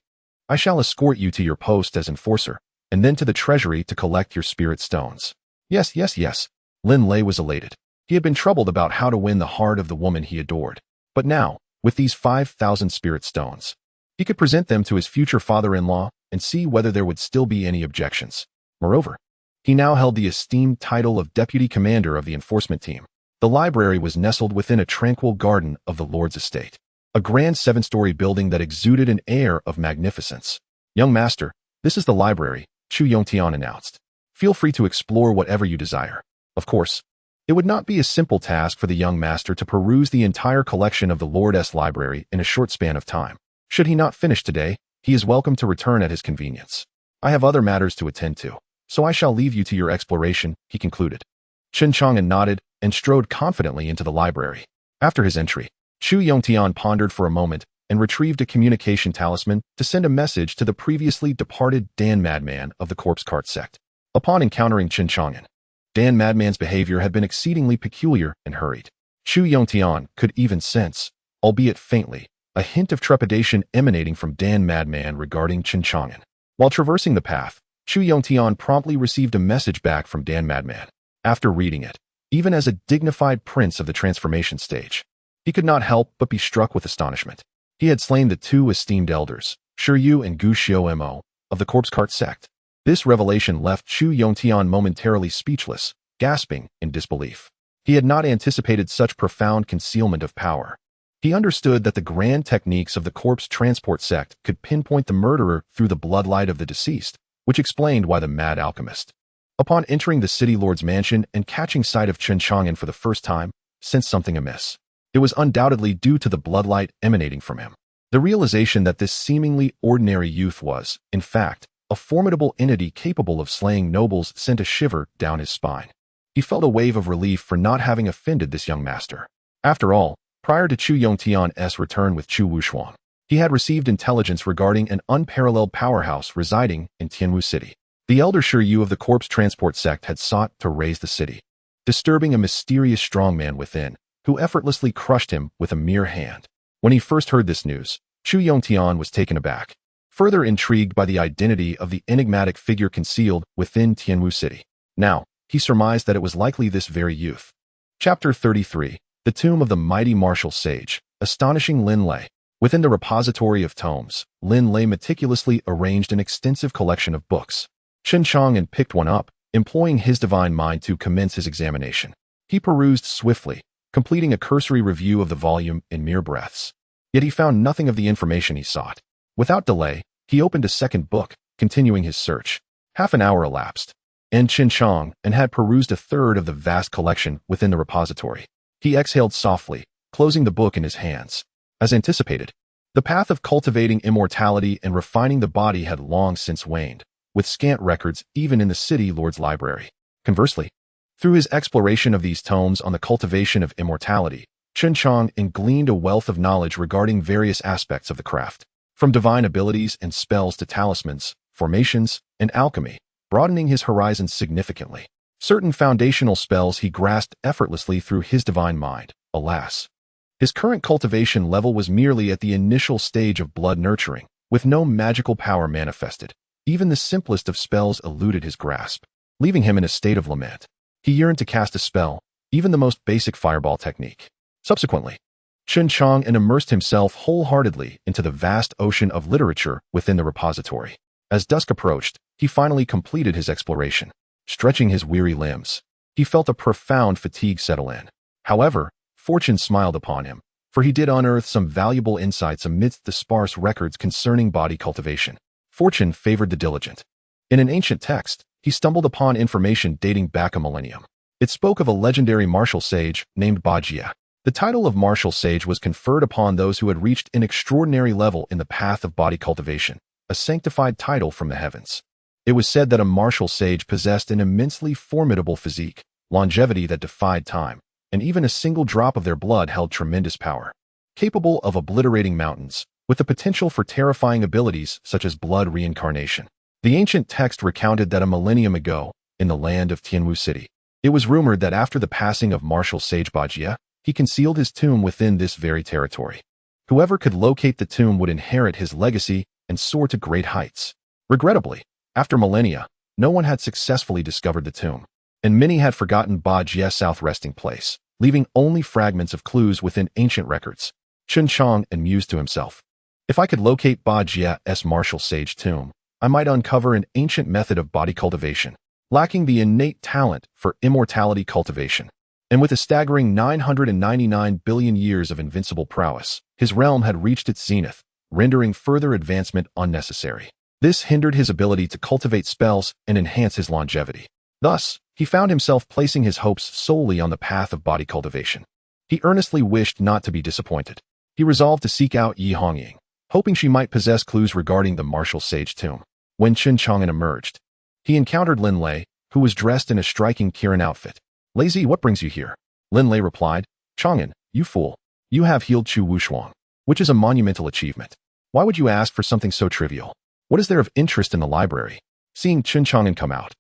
I shall escort you to your post as enforcer, and then to the treasury to collect your spirit stones. Yes, yes, yes. Lin Lei was elated. He had been troubled about how to win the heart of the woman he adored. But now, with these 5,000 spirit stones, he could present them to his future father-in-law and see whether there would still be any objections. Moreover, he now held the esteemed title of deputy commander of the enforcement team. The library was nestled within a tranquil garden of the Lord's estate, a grand 7-story building that exuded an air of magnificence. Young master, this is the library, Chu Yongtian announced. Feel free to explore whatever you desire. Of course, it would not be a simple task for the young master to peruse the entire collection of the Lord's library in a short span of time. Should he not finish today, he is welcome to return at his convenience. I have other matters to attend to, so I shall leave you to your exploration, he concluded. Chen Chang'an nodded and strode confidently into the library. After his entry, Chu Yongtian pondered for a moment and retrieved a communication talisman to send a message to the previously departed Dan Madman of the Corpse Cart sect. Upon encountering Chen Chang'an, Dan Madman's behavior had been exceedingly peculiar and hurried. Chu Yongtian could even sense, albeit faintly, a hint of trepidation emanating from Dan Madman regarding Chen Chang'an. While traversing the path, Chu Yongtian promptly received a message back from Dan Madman. After reading it, even as a dignified prince of the transformation stage, he could not help but be struck with astonishment. He had slain the 2 esteemed elders, Shi Yu and Gu Xiao-mo, of the Corpse Cart sect. This revelation left Chu Yongtian momentarily speechless, gasping in disbelief. He had not anticipated such profound concealment of power. He understood that the grand techniques of the corpse transport sect could pinpoint the murderer through the bloodlight of the deceased, which explained why the mad alchemist, upon entering the city lord's mansion and catching sight of Chen Chang'an for the first time, sensed something amiss. It was undoubtedly due to the bloodlight emanating from him. The realization that this seemingly ordinary youth was, in fact, a formidable entity capable of slaying nobles sent a shiver down his spine. He felt a wave of relief for not having offended this young master. After all, prior to Chu Yongtian's return with Chu Wushuang, he had received intelligence regarding an unparalleled powerhouse residing in Tianwu City. The elder Shi Yu of the corpse transport sect had sought to raise the city, disturbing a mysterious strongman within, who effortlessly crushed him with a mere hand. When he first heard this news, Chu Yongtian was taken aback, further intrigued by the identity of the enigmatic figure concealed within Tianwu City. Now, he surmised that it was likely this very youth. Chapter 33. The Tomb of the Mighty Martial Sage, Astonishing Lin Lei. Within the repository of tomes, Lin Lei meticulously arranged an extensive collection of books. Chen Chang'an picked one up, employing his divine mind to commence his examination. He perused swiftly, completing a cursory review of the volume in mere breaths. Yet he found nothing of the information he sought. Without delay, he opened a second book, continuing his search. Half an hour elapsed, and Chen Chang'an had perused a third of the vast collection within the repository. He exhaled softly, closing the book in his hands. As anticipated, The path of cultivating immortality and refining the body had long since waned, with scant records even in the city lord's library. Conversely, through his exploration of these tomes on the cultivation of immortality, Chen Chang'an gleaned a wealth of knowledge regarding various aspects of the craft, from divine abilities and spells to talismans, formations, and alchemy, broadening his horizons significantly. Certain foundational spells he grasped effortlessly through his divine mind. Alas, his current cultivation level was merely at the initial stage of blood nurturing, with no magical power manifested. Even the simplest of spells eluded his grasp, leaving him in a state of lament. He yearned to cast a spell, even the most basic fireball technique. Subsequently, Chen Chang'an immersed himself wholeheartedly into the vast ocean of literature within the repository. As dusk approached, he finally completed his exploration. Stretching his weary limbs, he felt a profound fatigue settle in. However, fortune smiled upon him, for he did unearth some valuable insights amidst the sparse records concerning body cultivation. Fortune favored the diligent. In an ancient text, he stumbled upon information dating back a millennium. It spoke of a legendary martial sage named Bajie. The title of martial sage was conferred upon those who had reached an extraordinary level in the path of body cultivation, a sanctified title from the heavens. It was said that a martial sage possessed an immensely formidable physique, longevity that defied time, and even a single drop of their blood held tremendous power, capable of obliterating mountains, with the potential for terrifying abilities such as blood reincarnation. The ancient text recounted that a millennium ago, in the land of Tianwu City, it was rumored that after the passing of martial sage Bajie, he concealed his tomb within this very territory. Whoever could locate the tomb would inherit his legacy and soar to great heights. Regrettably, after millennia, no one had successfully discovered the tomb, and many had forgotten Bajie's south resting place, leaving only fragments of clues within ancient records. Chen Chang'an mused to himself, if I could locate Bajie's martial sage tomb, I might uncover an ancient method of body cultivation, lacking the innate talent for immortality cultivation. And with a staggering 999 billion years of invincible prowess, his realm had reached its zenith, rendering further advancement unnecessary. This hindered his ability to cultivate spells and enhance his longevity. Thus, he found himself placing his hopes solely on the path of body cultivation. He earnestly wished not to be disappointed. He resolved to seek out Yi Hongying, hoping she might possess clues regarding the martial sage tomb. When Chen Chang'an emerged, he encountered Lin Lei, who was dressed in a striking Kirin outfit. Lazy, what brings you here? Lin Lei replied, Chang'an, you fool. You have healed Chu Wushuang, which is a monumental achievement. Why would you ask for something so trivial? What is there of interest in the library? Seeing Chen Chang'an come out,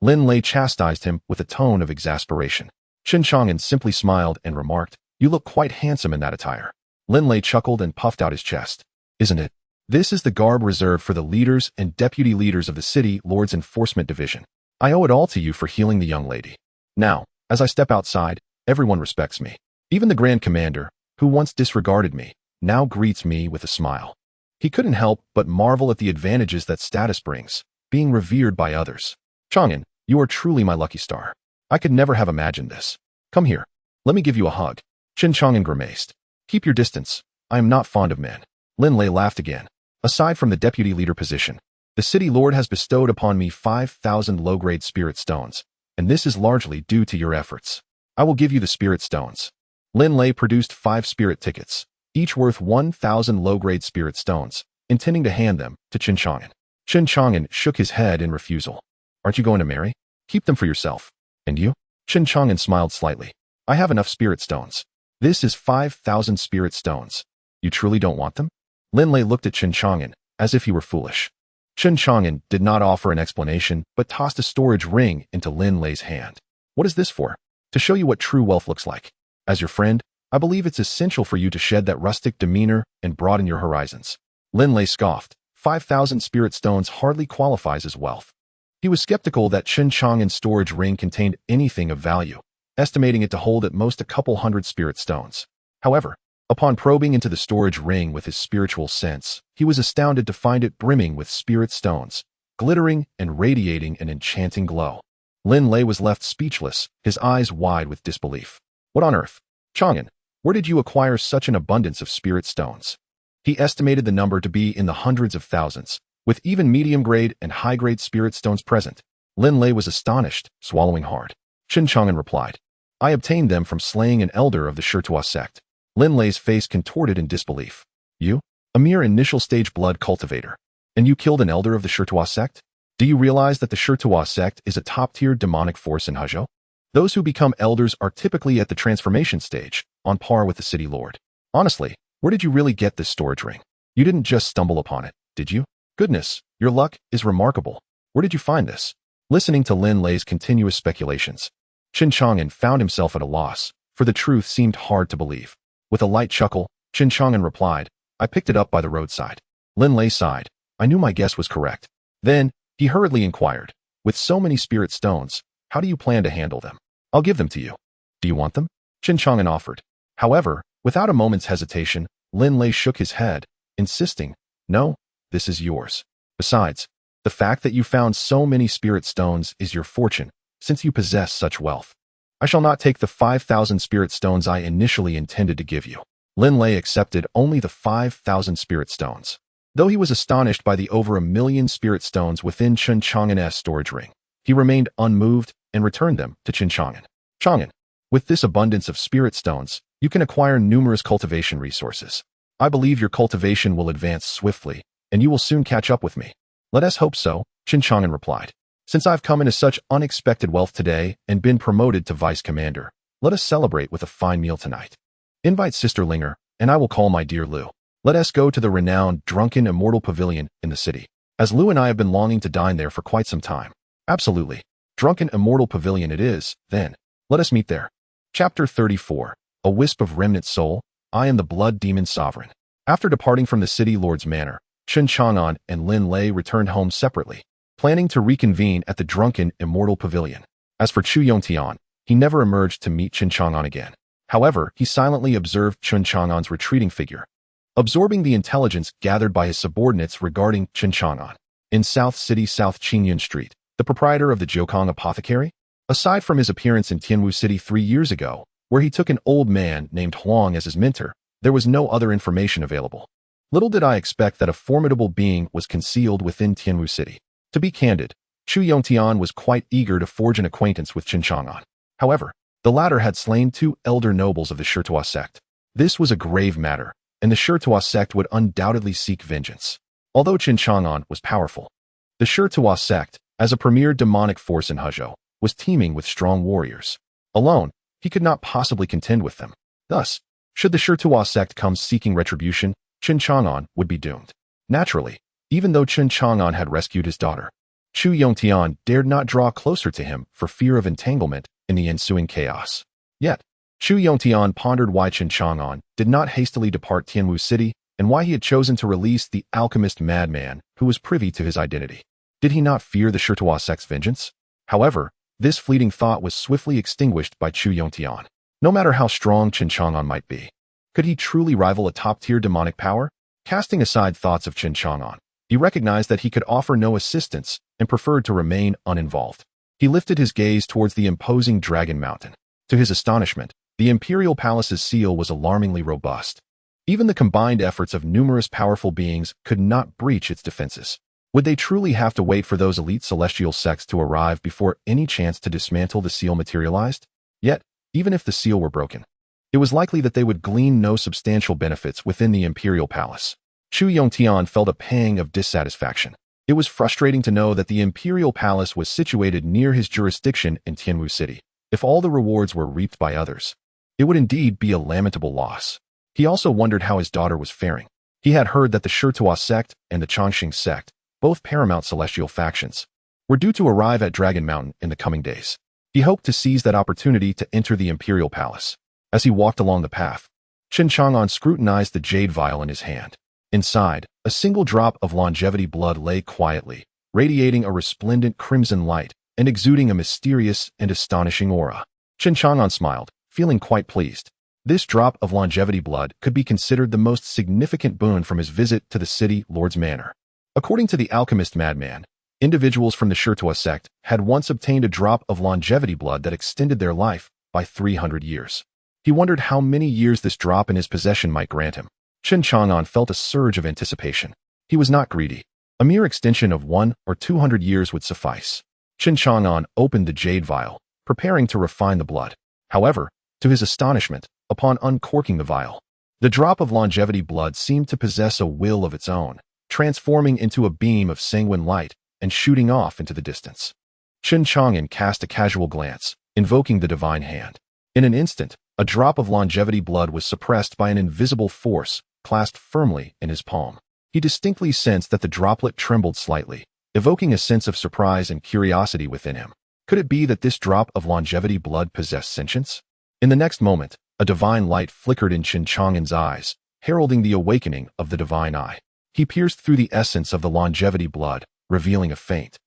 Lin Lei chastised him with a tone of exasperation. Chen Chang'an simply smiled and remarked, you look quite handsome in that attire. Lin Lei chuckled and puffed out his chest. Isn't it? This is the garb reserved for the leaders and deputy leaders of the city lord's enforcement division. I owe it all to you for healing the young lady. Now, as I step outside, everyone respects me. Even the Grand Commander, who once disregarded me, now greets me with a smile. He couldn't help but marvel at the advantages that status brings, being revered by others. Chang'an, you are truly my lucky star. I could never have imagined this. Come here. Let me give you a hug. Chen Chang'an grimaced. Keep your distance. I am not fond of men. Lin Lei laughed again. Aside from the deputy leader position, the city lord has bestowed upon me 5,000 low-grade spirit stones, and this is largely due to your efforts. I will give you the spirit stones. Lin Lei produced 5 spirit tickets, each worth 1,000 low-grade spirit stones, intending to hand them to Chen Chang'an. Chen Chang'an shook his head in refusal. Aren't you going to marry? Keep them for yourself. And you? Chen Chang'an smiled slightly. I have enough spirit stones. This is 5,000 spirit stones. You truly don't want them? Lin Lei looked at Chen Chang'an as if he were foolish. Chen Chang'an did not offer an explanation, but tossed a storage ring into Lin Lei's hand. What is this for? To show you what true wealth looks like. As your friend, I believe it's essential for you to shed that rustic demeanor and broaden your horizons. Lin Lei scoffed. 5,000 spirit stones hardly qualifies as wealth. He was skeptical that Chen Chang'an's storage ring contained anything of value, estimating it to hold at most a couple hundred spirit stones. However, upon probing into the storage ring with his spiritual sense, he was astounded to find it brimming with spirit stones, glittering and radiating an enchanting glow. Lin Lei was left speechless, his eyes wide with disbelief. What on earth? Chang'an, where did you acquire such an abundance of spirit stones? He estimated the number to be in the hundreds of thousands, with even medium-grade and high-grade spirit stones present. Lin Lei was astonished, swallowing hard. Chen Chang'an replied, I obtained them from slaying an elder of the Shirtua sect. Lin Lei's face contorted in disbelief. You? a mere initial stage blood cultivator. And you killed an elder of the Shirtua sect? Do you realize that the Shirtua sect is a top-tier demonic force in Huzhou? Those who become elders are typically at the transformation stage, on par with the city lord. Honestly, where did you really get this storage ring? You didn't just stumble upon it, did you? Goodness, your luck is remarkable. Where did you find this? Listening to Lin Lei's continuous speculations, Chen Chang'an found himself at a loss, for the truth seemed hard to believe. With a light chuckle, Chen Chang'an replied, I picked it up by the roadside. Lin Lei sighed. I knew my guess was correct. Then, he hurriedly inquired, with so many spirit stones, how do you plan to handle them? I'll give them to you. Do you want them? Chen Chang'an offered. However, without a moment's hesitation, Lin Lei shook his head, insisting, no, this is yours. Besides, the fact that you found so many spirit stones is your fortune, since you possess such wealth. I shall not take the 5,000 spirit stones I initially intended to give you. Lin Lei accepted only the 5,000 spirit stones. Though he was astonished by the over 1 million spirit stones within Chen Chang'an's storage ring, he remained unmoved and returned them to Chen Chang'an. Chang'an, with this abundance of spirit stones, you can acquire numerous cultivation resources. I believe your cultivation will advance swiftly, and you will soon catch up with me. Let us hope so, Chen Chang'an replied. Since I've come into such unexpected wealth today and been promoted to vice commander, let us celebrate with a fine meal tonight. Invite Sister Linger, and I will call my dear Lu. Let us go to the renowned Drunken Immortal Pavilion in the city, as Lu and I have been longing to dine there for quite some time. Absolutely. Drunken Immortal Pavilion it is, then. Let us meet there. Chapter 34. A Wisp of Remnant Soul. I am the Blood Demon Sovereign. After departing from the city lord's manor, Chen Chang'an and Lin Lei returned home separately, planning to reconvene at the Drunken Immortal Pavilion. As for Chu Yongtian, he never emerged to meet Chen Chang'an again. However, he silently observed Chen Chang'an's retreating figure, absorbing the intelligence gathered by his subordinates regarding Chen Chang'an. In South City South Qingyun Street, the proprietor of the Jiukong Apothecary, aside from his appearance in Tianwu City 3 years ago, where he took an old man named Huang as his mentor, there was no other information available. Little did I expect that a formidable being was concealed within Tianwu City. To be candid, Chu Yongtian was quite eager to forge an acquaintance with Chen Chang'an. However, the latter had slain 2 elder nobles of the Shirtua sect. This was a grave matter, and the Shirtua sect would undoubtedly seek vengeance. Although Chen Chang'an was powerful, the Shirtua sect, as a premier demonic force in Huzhou, was teeming with strong warriors. Alone, he could not possibly contend with them. Thus, should the Shirtua sect come seeking retribution, Chen Chang'an would be doomed. Naturally, even though Chen Chang'an had rescued his daughter, Chu Yongtian dared not draw closer to him for fear of entanglement in the ensuing chaos. Yet, Chu Yongtian pondered why Chen Chang'an did not hastily depart Tianwu City and why he had chosen to release the alchemist madman who was privy to his identity. Did he not fear the Shirtua sect's vengeance? However, this fleeting thought was swiftly extinguished by Chu Yongtian. No matter how strong Chen Chang'an might be, could he truly rival a top-tier demonic power? Casting aside thoughts of Chen Chang'an, he recognized that he could offer no assistance and preferred to remain uninvolved. He lifted his gaze towards the imposing Dragon Mountain. To his astonishment, the Imperial Palace's seal was alarmingly robust. Even the combined efforts of numerous powerful beings could not breach its defenses. Would they truly have to wait for those elite celestial sects to arrive before any chance to dismantle the seal materialized? Yet, even if the seal were broken, it was likely that they would glean no substantial benefits within the Imperial Palace. Chu Yongtian felt a pang of dissatisfaction. It was frustrating to know that the Imperial Palace was situated near his jurisdiction in Tianwu City. If all the rewards were reaped by others, it would indeed be a lamentable loss. He also wondered how his daughter was faring. He had heard that the Shirtua sect and the Changxing sect, both paramount celestial factions, were due to arrive at Dragon Mountain in the coming days. He hoped to seize that opportunity to enter the Imperial Palace. As he walked along the path, Chen Chang'an scrutinized the jade vial in his hand. Inside, a single drop of longevity blood lay quietly, radiating a resplendent crimson light and exuding a mysterious and astonishing aura. Chen Chang'an smiled, feeling quite pleased. This drop of longevity blood could be considered the most significant boon from his visit to the city lord's manor. According to the alchemist madman, individuals from the Shirtua sect had once obtained a drop of longevity blood that extended their life by 300 years. He wondered how many years this drop in his possession might grant him. Chen Chang'an felt a surge of anticipation. He was not greedy. A mere extension of 100 or 200 years would suffice. Chen Chang'an opened the jade vial, preparing to refine the blood. However, to his astonishment, upon uncorking the vial, The drop of longevity blood seemed to possess a will of its own, transforming into a beam of sanguine light and shooting off into the distance. Chen Chang'an cast a casual glance, invoking the divine hand. In an instant, a drop of longevity blood was suppressed by an invisible force clasped firmly in his palm. He distinctly sensed that the droplet trembled slightly, evoking a sense of surprise and curiosity within him. Could it be that this drop of longevity blood possessed sentience? In the next moment, a divine light flickered in Chen Chang'an's eyes, heralding the awakening of the divine eye. He pierced through the essence of the longevity blood, revealing a faint,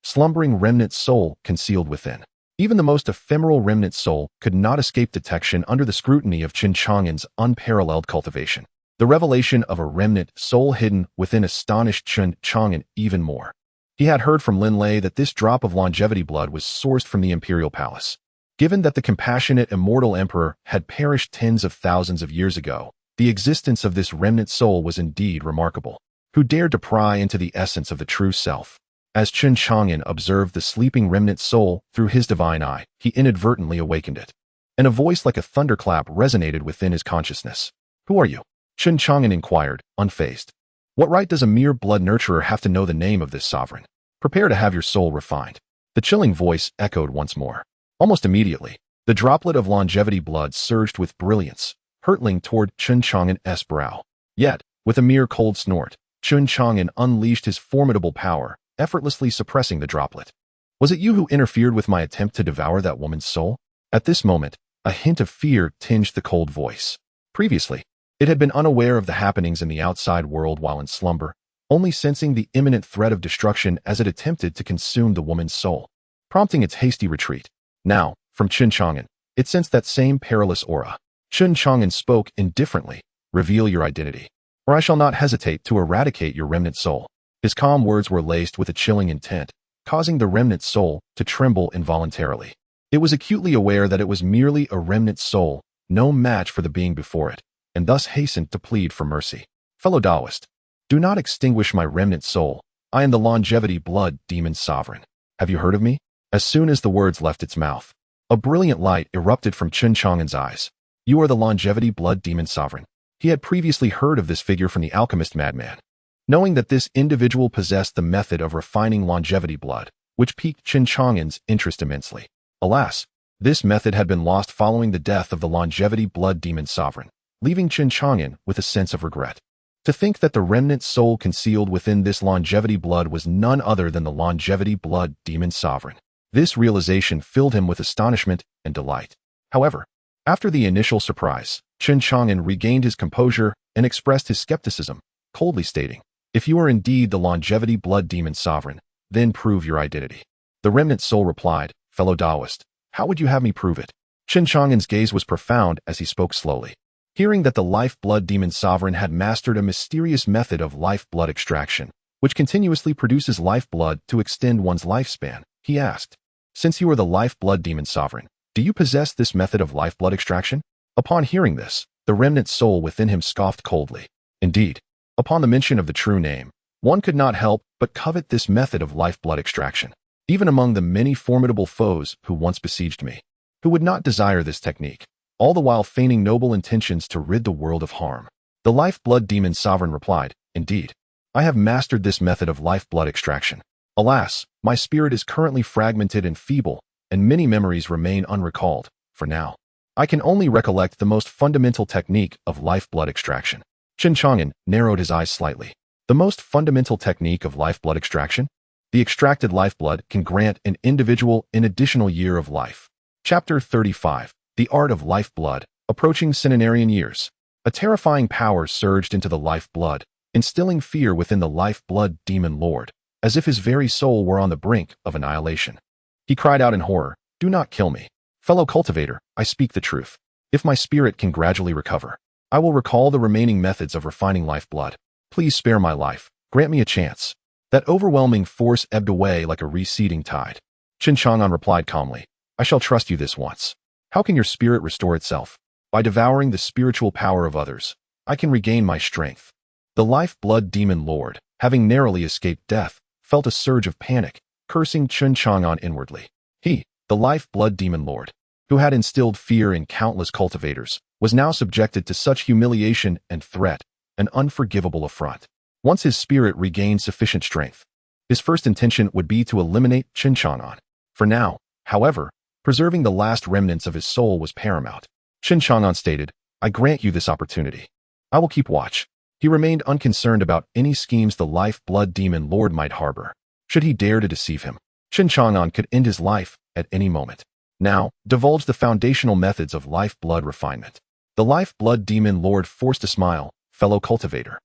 slumbering remnant soul concealed within. Even the most ephemeral remnant soul could not escape detection under the scrutiny of Chen Chang'an's unparalleled cultivation. The revelation of a remnant soul hidden within astonished Chen Chang'an even more. He had heard from Lin Lei that this drop of longevity blood was sourced from the imperial palace. Given that the compassionate immortal emperor had perished tens of thousands of years ago, the existence of this remnant soul was indeed remarkable. Who dared to pry into the essence of the true self? As Chen Chang'an observed the sleeping remnant soul through his divine eye, he inadvertently awakened it. And a voice like a thunderclap resonated within his consciousness. Who are you? Chen Chang'an inquired, unfazed. What right does a mere blood nurturer have to know the name of this sovereign? Prepare to have your soul refined. The chilling voice echoed once more. Almost immediately, the droplet of longevity blood surged with brilliance, hurtling toward Chen Chang'an's brow. Yet, with a mere cold snort, Chen Chang'an unleashed his formidable power, effortlessly suppressing the droplet. Was it you who interfered with my attempt to devour that woman's soul? At this moment, a hint of fear tinged the cold voice. Previously, it had been unaware of the happenings in the outside world while in slumber, only sensing the imminent threat of destruction as it attempted to consume the woman's soul, prompting its hasty retreat. Now, from Chen Chang'an, it sensed that same perilous aura. Chen Chang'an spoke indifferently, "Reveal your identity, or I shall not hesitate to eradicate your remnant soul." His calm words were laced with a chilling intent, causing the remnant soul to tremble involuntarily. It was acutely aware that it was merely a remnant soul, no match for the being before it, and thus hastened to plead for mercy. "Fellow Taoist, do not extinguish my remnant soul. I am the longevity blood demon sovereign. Have you heard of me?" As soon as the words left its mouth, a brilliant light erupted from Chen Chang'an's eyes. "You are the longevity blood demon sovereign." He had previously heard of this figure from the alchemist madman. Knowing that this individual possessed the method of refining longevity blood, which piqued Chen Chang'an's interest immensely. Alas, this method had been lost following the death of the longevity blood demon sovereign, leaving Chen Chang'an with a sense of regret. To think that the remnant soul concealed within this longevity blood was none other than the longevity blood demon sovereign. This realization filled him with astonishment and delight. However, after the initial surprise, Chen Chang'an regained his composure and expressed his skepticism, coldly stating, "If you are indeed the longevity blood demon sovereign, then prove your identity." The remnant soul replied, "Fellow Taoist, how would you have me prove it?" Chen Chang'an's gaze was profound as he spoke slowly. Hearing that the life-blood demon sovereign had mastered a mysterious method of life-blood extraction, which continuously produces lifeblood to extend one's lifespan, he asked, "Since you are the life-blood demon sovereign, do you possess this method of lifeblood extraction?" Upon hearing this, the remnant soul within him scoffed coldly. Indeed, upon the mention of the true name, one could not help but covet this method of lifeblood extraction. Even among the many formidable foes who once besieged me, who would not desire this technique, all the while feigning noble intentions to rid the world of harm. The lifeblood demon sovereign replied, "Indeed, I have mastered this method of lifeblood extraction. Alas, my spirit is currently fragmented and feeble, and many memories remain unrecalled. For now, I can only recollect the most fundamental technique of lifeblood extraction." Chen Chang'an narrowed his eyes slightly. The most fundamental technique of lifeblood extraction? The extracted lifeblood can grant an individual an additional year of life. Chapter 35. The Art of Lifeblood, Approaching Centenarian Years. A terrifying power surged into the lifeblood, instilling fear within the lifeblood demon lord, as if his very soul were on the brink of annihilation. He cried out in horror, "Do not kill me. Fellow cultivator, I speak the truth. If my spirit can gradually recover, I will recall the remaining methods of refining lifeblood. Please spare my life. Grant me a chance." That overwhelming force ebbed away like a receding tide. Chen Chang'an replied calmly, "I shall trust you this once. How can your spirit restore itself? By devouring the spiritual power of others. I can regain my strength." The lifeblood demon lord, having narrowly escaped death, felt a surge of panic, cursing Chen Chang'an inwardly. He, the lifeblood demon lord, who had instilled fear in countless cultivators, was now subjected to such humiliation and threat, an unforgivable affront. Once his spirit regained sufficient strength, his first intention would be to eliminate Chen Chang'an. For now, however, preserving the last remnants of his soul was paramount. Chen Chang'an stated, "I grant you this opportunity. I will keep watch." He remained unconcerned about any schemes the life-blood demon lord might harbor. Should he dare to deceive him, Chen Chang'an could end his life at any moment. Now, divulge the foundational methods of life-blood refinement. The life-blood demon lord forced a smile, "Fellow cultivator,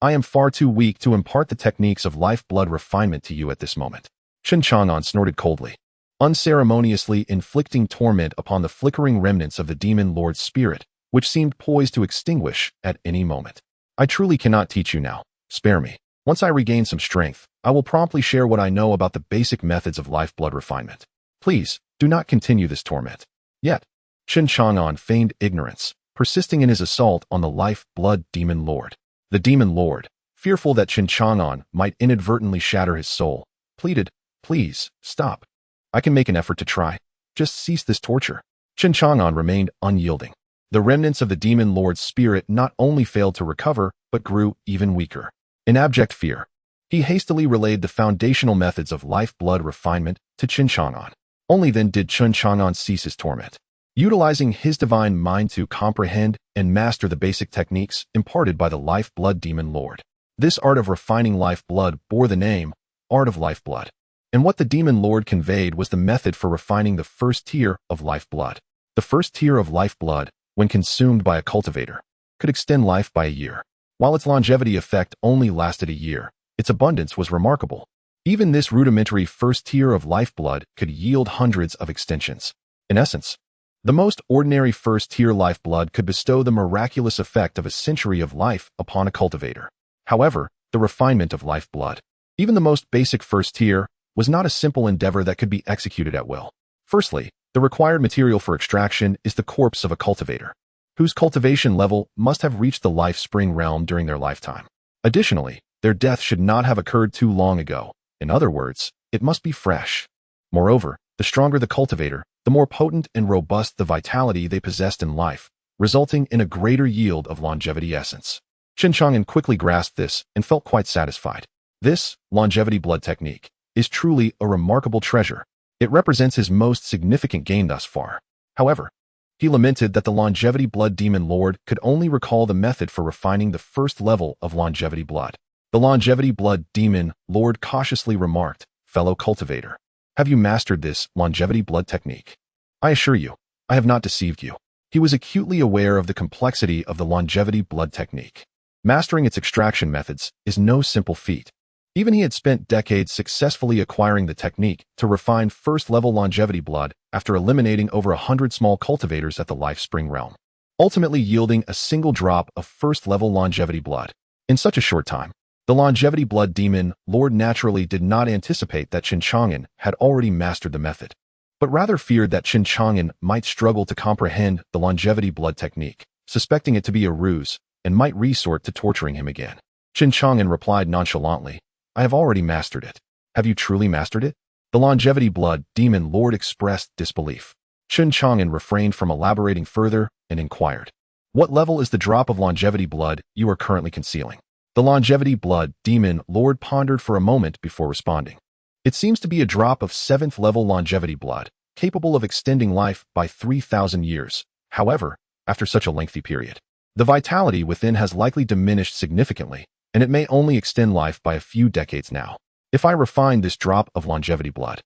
I am far too weak to impart the techniques of life-blood refinement to you at this moment." Chen Chang'an snorted coldly, unceremoniously inflicting torment upon the flickering remnants of the demon lord's spirit, which seemed poised to extinguish at any moment. "I truly cannot teach you now. Spare me. Once I regain some strength, I will promptly share what I know about the basic methods of life-blood refinement. Please, do not continue this torment." Yet, Chen Chang'an feigned ignorance, persisting in his assault on the life-blood demon lord. The demon lord, fearful that Chen Chang'an might inadvertently shatter his soul, pleaded, "Please, stop. I can make an effort to try. Just cease this torture." Chen Chang'an remained unyielding. The remnants of the demon lord's spirit not only failed to recover, but grew even weaker. In abject fear, he hastily relayed the foundational methods of life-blood refinement to Chen Chang'an. Only then did Chen Chang'an cease his torment. Utilizing his divine mind to comprehend and master the basic techniques imparted by the life-blood demon lord. This art of refining life-blood bore the name, Art of Life-Blood. And what the demon lord conveyed was the method for refining the first tier of life-blood. The first tier of life-blood, when consumed by a cultivator, could extend life by a year. While its longevity effect only lasted a year, its abundance was remarkable. Even this rudimentary first tier of lifeblood could yield hundreds of extensions. In essence, the most ordinary first tier lifeblood could bestow the miraculous effect of a century of life upon a cultivator. However, the refinement of lifeblood, even the most basic first tier, was not a simple endeavor that could be executed at will. Firstly, the required material for extraction is the corpse of a cultivator, whose cultivation level must have reached the life spring realm during their lifetime. Additionally, their death should not have occurred too long ago. In other words, it must be fresh. Moreover, the stronger the cultivator, the more potent and robust the vitality they possessed in life, resulting in a greater yield of longevity essence. Chen Chang'an quickly grasped this and felt quite satisfied. This longevity blood technique is truly a remarkable treasure. It represents his most significant gain thus far. However, he lamented that the longevity blood demon lord could only recall the method for refining the first level of longevity blood. The longevity blood demon lord cautiously remarked, "Fellow cultivator, have you mastered this longevity blood technique? I assure you, I have not deceived you." He was acutely aware of the complexity of the longevity blood technique. Mastering its extraction methods is no simple feat. Even he had spent decades successfully acquiring the technique to refine first-level longevity blood after eliminating over 100 small cultivators at the life spring realm, ultimately yielding a single drop of first-level longevity blood. In such a short time, the longevity blood demon lord naturally did not anticipate that Chen Chang'an had already mastered the method, but rather feared that Chen Chang'an might struggle to comprehend the longevity blood technique, suspecting it to be a ruse, and might resort to torturing him again. Chen Chang'an replied nonchalantly, "I have already mastered it." "Have you truly mastered it?" The longevity blood demon lord expressed disbelief. Chen Chang'an refrained from elaborating further and inquired, "What level is the drop of longevity blood you are currently concealing?" The longevity blood demon lord pondered for a moment before responding. "It seems to be a drop of 7th level longevity blood, capable of extending life by 3,000 years. However, after such a lengthy period, the vitality within has likely diminished significantly, and it may only extend life by a few decades now. If I refine this drop of longevity blood,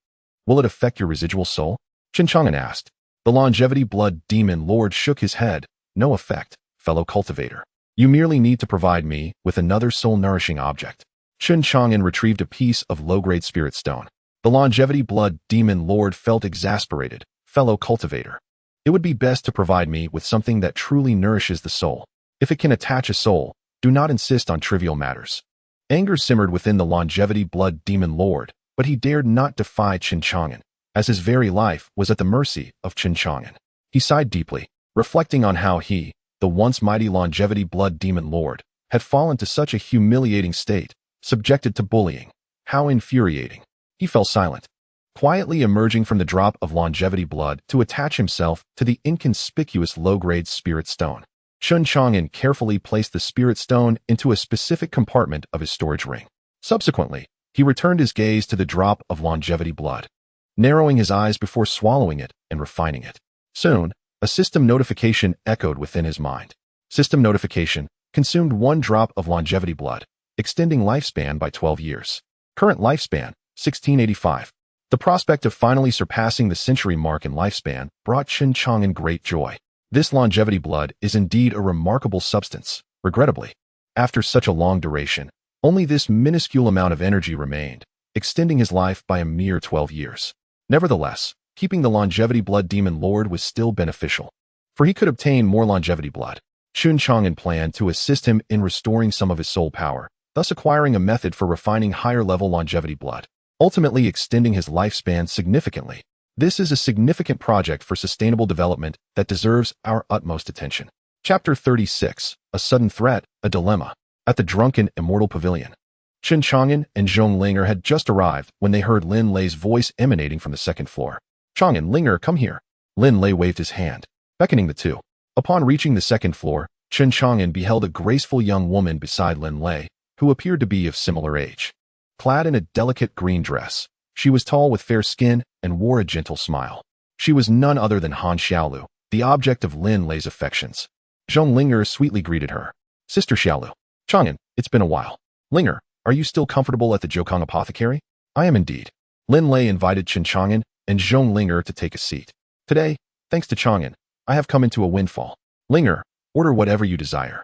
will it affect your residual soul?" Chen Chang'an asked. The longevity blood demon lord shook his head. "No effect, fellow cultivator. You merely need to provide me with another soul-nourishing object." Chen Chang'an retrieved a piece of low-grade spirit stone. The longevity blood demon lord felt exasperated. "Fellow cultivator, it would be best to provide me with something that truly nourishes the soul. If it can attach a soul, do not insist on trivial matters." Anger simmered within the longevity blood demon lord, but he dared not defy Chen Chang'an, as his very life was at the mercy of Chen Chang'an. He sighed deeply, reflecting on how he, the once mighty longevity blood demon lord, had fallen to such a humiliating state, subjected to bullying. How infuriating. He fell silent. quietly emerging from the drop of longevity blood to attach himself to the inconspicuous low-grade spirit stone. Chen Chang'an carefully placed the spirit stone into a specific compartment of his storage ring. Subsequently, he returned his gaze to the drop of longevity blood, narrowing his eyes before swallowing it and refining it. Soon, a system notification echoed within his mind. System notification: consumed 1 drop of longevity blood, extending lifespan by 12 years. Current lifespan, 1685. The prospect of finally surpassing the century mark in lifespan brought Chen Chang'an great joy. This longevity blood is indeed a remarkable substance. Regrettably, after such a long duration, only this minuscule amount of energy remained, extending his life by a mere 12 years. Nevertheless, keeping the longevity blood demon lord was still beneficial, for he could obtain more longevity blood. Chen Chang'an planned to assist him in restoring some of his soul power, thus acquiring a method for refining higher-level longevity blood, ultimately extending his lifespan significantly. This is a significant project for sustainable development that deserves our utmost attention. Chapter 36. A Sudden Threat, a Dilemma. At the drunken immortal pavilion, Chen Chang'an and Zhong Linger had just arrived when they heard Lin Lei's voice emanating from the second floor. "Chang'an, Linger, come here." Lin Lei waved his hand, beckoning the two. Upon reaching the second floor, Chen Chang'an beheld a graceful young woman beside Lin Lei, who appeared to be of similar age. Clad in a delicate green dress, she was tall with fair skin and wore a gentle smile. She was none other than Han Xiaolu, the object of Lin Lei's affections. Zhong Linger sweetly greeted her. "Sister Xiaolu." "Chang'an, it's been a while." "Linger, are you still comfortable at the Jiukang Apothecary?" "I am indeed." Lin Lei invited Chen Chang'an and Zhong Linger to take a seat. "Today, thanks to Chang'an, I have come into a windfall. Linger, order whatever you desire.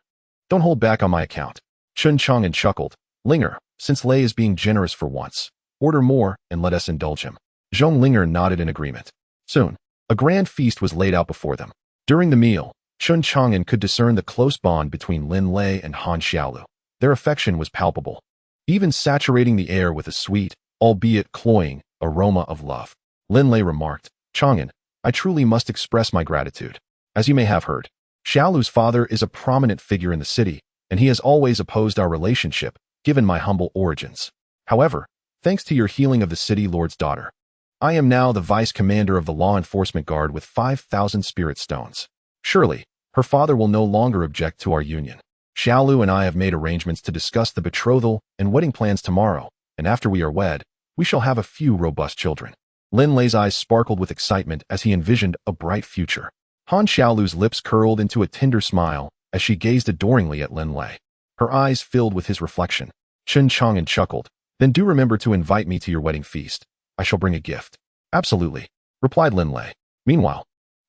Don't hold back on my account." Chen Chang'an chuckled. "Linger, since Lei is being generous for once, order more and let us indulge him." Zhong Linger nodded in agreement. Soon, a grand feast was laid out before them. During the meal, Chen Chang'an could discern the close bond between Lin Lei and Han Xiaolu. Their affection was palpable, even saturating the air with a sweet, albeit cloying, aroma of love. Lin Lei remarked, "Chang'an, I truly must express my gratitude. As you may have heard, Xiaolu's father is a prominent figure in the city, and he has always opposed our relationship, given my humble origins. However, thanks to your healing of the city lord's daughter, I am now the vice commander of the law enforcement guard with 5,000 spirit stones. Surely, her father will no longer object to our union. Xiaolu and I have made arrangements to discuss the betrothal and wedding plans tomorrow, and after we are wed, we shall have a few robust children." Lin Lei's eyes sparkled with excitement as he envisioned a bright future. Han Xiaolu's lips curled into a tender smile as she gazed adoringly at Lin Lei. Her eyes filled with his reflection. Chen Chang'an chuckled. "Then do remember to invite me to your wedding feast. I shall bring a gift." "Absolutely," replied Lin Lei. Meanwhile,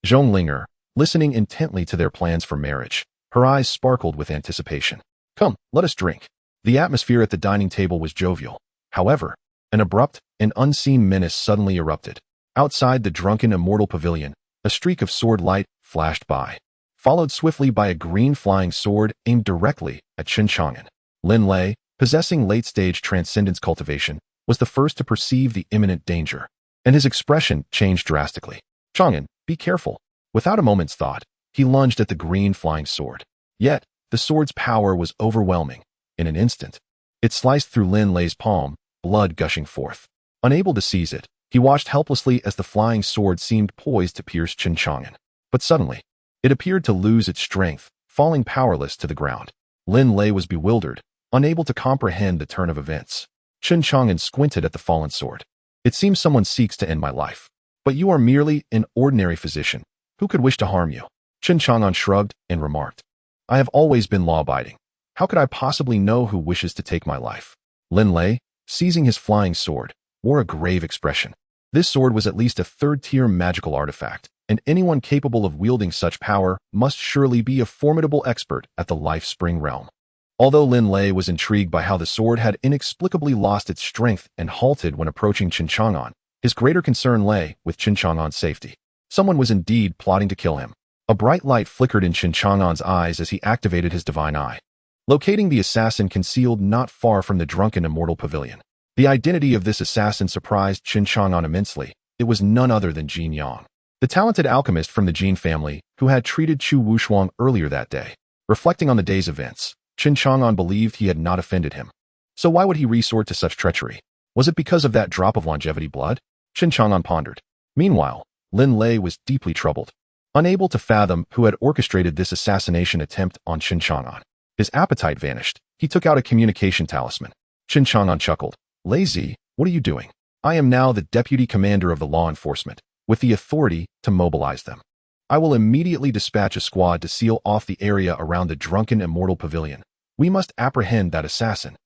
Zhong Linger, listening intently to their plans for marriage, her eyes sparkled with anticipation. "Come, let us drink." The atmosphere at the dining table was jovial. However, an abrupt and unseen menace suddenly erupted. Outside the drunken immortal pavilion, a streak of sword light flashed by, followed swiftly by a green flying sword aimed directly at Chen Chang'an. Lin Lei, possessing late-stage transcendence cultivation, was the first to perceive the imminent danger, and his expression changed drastically. "Chang'an, be careful." Without a moment's thought, he lunged at the green flying sword. Yet, the sword's power was overwhelming. In an instant, it sliced through Lin Lei's palm, blood gushing forth. Unable to seize it, he watched helplessly as the flying sword seemed poised to pierce Chen Chang'an. But suddenly, it appeared to lose its strength, falling powerless to the ground. Lin Lei was bewildered, unable to comprehend the turn of events. Chen Chang'an squinted at the fallen sword. "It seems someone seeks to end my life. But you are merely an ordinary physician. Who could wish to harm you?" Chen Chang'an shrugged and remarked, "I have always been law-abiding. How could I possibly know who wishes to take my life?" Lin Lei, seizing his flying sword, wore a grave expression. This sword was at least a third-tier magical artifact, and anyone capable of wielding such power must surely be a formidable expert at the Life Spring realm. Although Lin Lei was intrigued by how the sword had inexplicably lost its strength and halted when approaching Chen Chang'an, his greater concern lay with Chen Chang'an's safety. Someone was indeed plotting to kill him. A bright light flickered in Chen Chang'an's eyes as he activated his divine eye, locating the assassin concealed not far from the drunken immortal pavilion. The identity of this assassin surprised Chen Chang'an immensely. It was none other than Jin Yang, the talented alchemist from the Jin family who had treated Chu Wushuang earlier that day. Reflecting on the day's events, Chen Chang'an believed he had not offended him. So why would he resort to such treachery? Was it because of that drop of longevity blood? Chen Chang'an pondered. Meanwhile, Lin Lei was deeply troubled, unable to fathom who had orchestrated this assassination attempt on Chen Chang'an. His appetite vanished. He took out a communication talisman. Chen Chang'an chuckled. Lazy, what are you doing? I am now the deputy commander of the law enforcement, with the authority to mobilize them. I will immediately dispatch a squad to seal off the area around the drunken immortal pavilion. We must apprehend that assassin.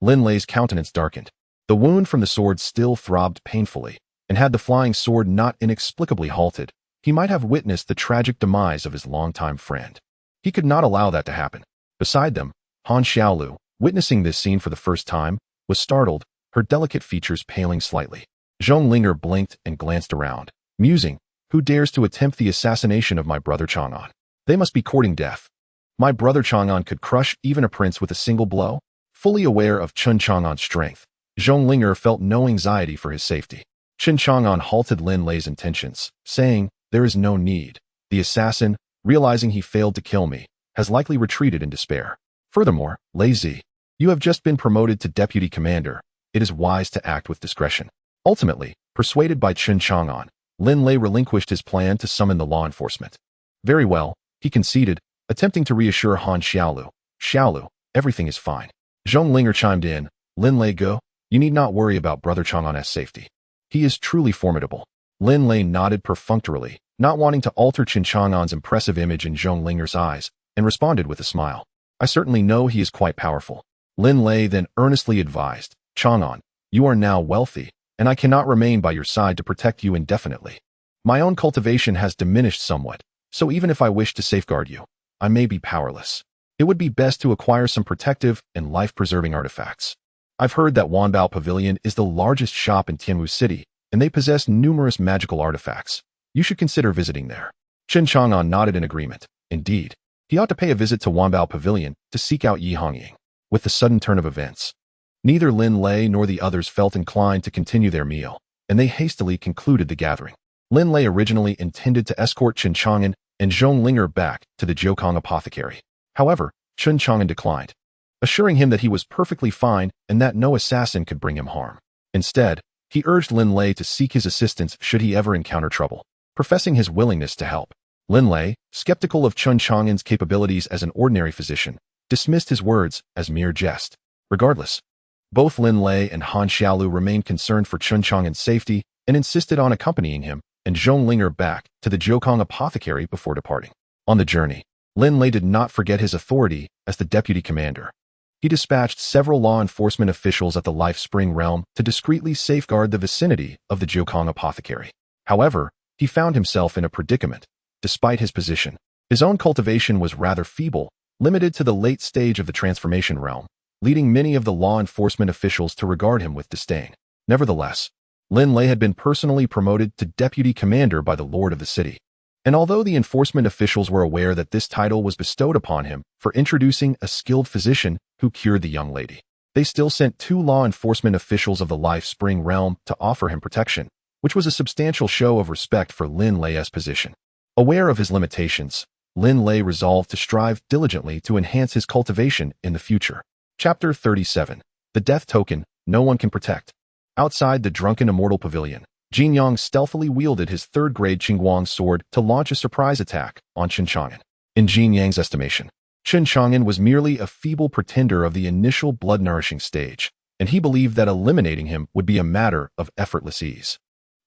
Lin Lei's countenance darkened. The wound from the sword still throbbed painfully, and had the flying sword not inexplicably halted, he might have witnessed the tragic demise of his longtime friend. He could not allow that to happen. Beside them, Han Xiaolu, witnessing this scene for the first time, was startled, her delicate features paling slightly. Zhong Linger blinked and glanced around, musing, who dares to attempt the assassination of my brother Chang'an? They must be courting death. My brother Chang'an could crush even a prince with a single blow? Fully aware of Chen Chang'an's strength, Zhong Linger felt no anxiety for his safety. Chen Chang'an halted Lin Lei's intentions, saying, there is no need. The assassin, realizing he failed to kill me, has likely retreated in despair. Furthermore, Lei Zi, you have just been promoted to deputy commander. It is wise to act with discretion. Ultimately, persuaded by Chen Chang'an, Lin Lei relinquished his plan to summon the law enforcement. Very well, he conceded, attempting to reassure Han Xiaolu. Xiaolu, everything is fine. Zhong Linger chimed in, Lin Lei go, you need not worry about brother Chang'an's safety. He is truly formidable. Lin Lei nodded perfunctorily, not wanting to alter Chen Chang'an's impressive image in Zhong Linger's eyes, and responded with a smile. I certainly know he is quite powerful. Lin Lei then earnestly advised, Chang'an, you are now wealthy, and I cannot remain by your side to protect you indefinitely. My own cultivation has diminished somewhat, so even if I wish to safeguard you, I may be powerless. It would be best to acquire some protective and life-preserving artifacts. I've heard that Wanbao Pavilion is the largest shop in Tianwu City, and they possess numerous magical artifacts. You should consider visiting there. Chen Chang'an nodded in agreement. Indeed, he ought to pay a visit to Wanbao Pavilion to seek out Yi Hongying. With the sudden turn of events, neither Lin Lei nor the others felt inclined to continue their meal, and they hastily concluded the gathering. Lin Lei originally intended to escort Chen Chang'an and Zhong Linger back to the Jiukong apothecary. However, Chen Chang'an declined, assuring him that he was perfectly fine and that no assassin could bring him harm. Instead, he urged Lin Lei to seek his assistance should he ever encounter trouble, professing his willingness to help. Lin Lei, skeptical of Chen Chang'an's capabilities as an ordinary physician, dismissed his words as mere jest. Regardless, both Lin Lei and Han Xiaolu remained concerned for Chen Chang'an's safety and insisted on accompanying him and Zhong Linger back to the Jiukong apothecary before departing. On the journey, Lin Lei did not forget his authority as the deputy commander. He dispatched several law enforcement officials at the Life Spring realm to discreetly safeguard the vicinity of the Jiukong apothecary. However, he found himself in a predicament. Despite his position, his own cultivation was rather feeble, limited to the late stage of the transformation realm, leading many of the law enforcement officials to regard him with disdain. Nevertheless, Lin Lei had been personally promoted to deputy commander by the lord of the city. And although the enforcement officials were aware that this title was bestowed upon him for introducing a skilled physician who cured the young lady, they still sent 2 law enforcement officials of the Life Spring realm to offer him protection, which was a substantial show of respect for Lin Lei's position. Aware of his limitations, Lin Lei resolved to strive diligently to enhance his cultivation in the future. Chapter 37. The Death Token No One Can Protect. Outside the drunken immortal pavilion, Jin Yang stealthily wielded his third-grade Qingguang sword to launch a surprise attack on Chen Chang'an. In Jin Yang's estimation, Chen Chang'an was merely a feeble pretender of the initial blood-nourishing stage, and he believed that eliminating him would be a matter of effortless ease.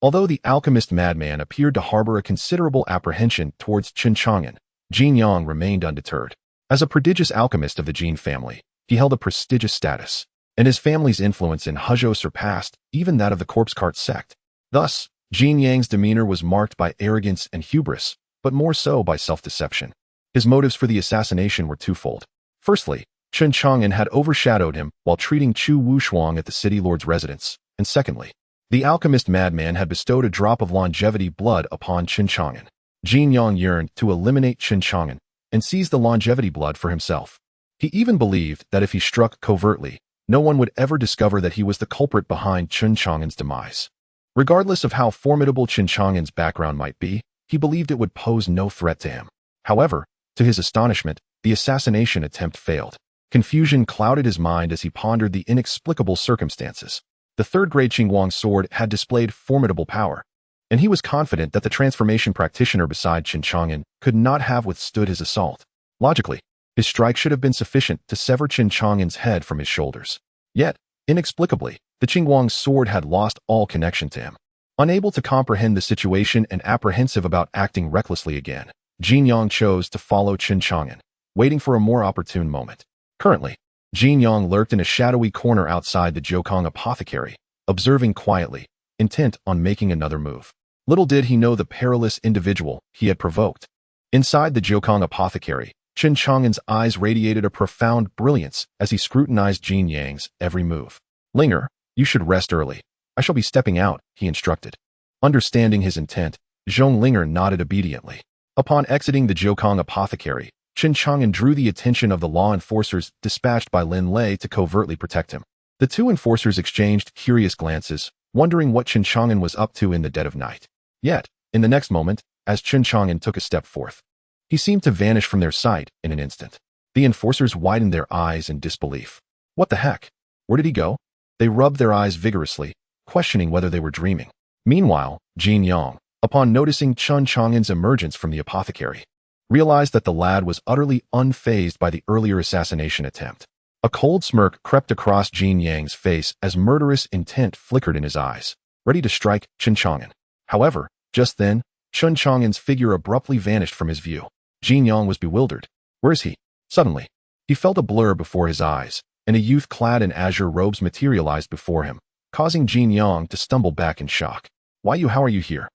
Although the alchemist madman appeared to harbor a considerable apprehension towards Chen Chang'an, Jin Yang remained undeterred. As a prodigious alchemist of the Jin family, he held a prestigious status, and his family's influence in Hezhou surpassed even that of the corpse cart sect. Thus, Jin Yang's demeanor was marked by arrogance and hubris, but more so by self-deception. His motives for the assassination were twofold. Firstly, Chen Chang'an had overshadowed him while treating Chu Wushuang at the city lord's residence, and secondly, the alchemist madman had bestowed a drop of longevity blood upon Chen Chang'an. Jin Yang yearned to eliminate Chen Chang'an and seize the longevity blood for himself. He even believed that if he struck covertly, no one would ever discover that he was the culprit behind Chen Chang'an's demise. Regardless of how formidable Chen Chang'an's background might be, he believed it would pose no threat to him. However, to his astonishment, the assassination attempt failed. Confusion clouded his mind as he pondered the inexplicable circumstances. The third-grade Qinguang sword had displayed formidable power, and he was confident that the transformation practitioner beside Chen Chang'an could not have withstood his assault. Logically, his strike should have been sufficient to sever Chen Chang'an's head from his shoulders. Yet, inexplicably, the Qinguang sword had lost all connection to him. Unable to comprehend the situation and apprehensive about acting recklessly again, Jin Yang chose to follow Chen Chang'an, waiting for a more opportune moment. Currently, Jin Yang lurked in a shadowy corner outside the Jiukong apothecary, observing quietly, intent on making another move. Little did he know the perilous individual he had provoked. Inside the Jiukong apothecary, Chen Chang'an's eyes radiated a profound brilliance as he scrutinized Jin Yang's every move. "Linger, you should rest early. I shall be stepping out," he instructed. Understanding his intent, Zhong Linger nodded obediently. Upon exiting the Jiukong apothecary, Chen Chang'an drew the attention of the law enforcers dispatched by Lin Lei to covertly protect him. The two enforcers exchanged curious glances, wondering what Chen Chang'an was up to in the dead of night. Yet, in the next moment, as Chen Chang'an took a step forth, he seemed to vanish from their sight in an instant. The enforcers widened their eyes in disbelief. What the heck? Where did he go? They rubbed their eyes vigorously, questioning whether they were dreaming. Meanwhile, Jin Yang, upon noticing Chen Chang'an's emergence from the apothecary, realized that the lad was utterly unfazed by the earlier assassination attempt. A cold smirk crept across Jin Yang's face as murderous intent flickered in his eyes, ready to strike Chen Chang'an. However, just then, Chen Chang'an's figure abruptly vanished from his view. Jin Yang was bewildered. Where is he? Suddenly, he felt a blur before his eyes, and a youth clad in azure robes materialized before him, causing Jin Yang to stumble back in shock. How are you here?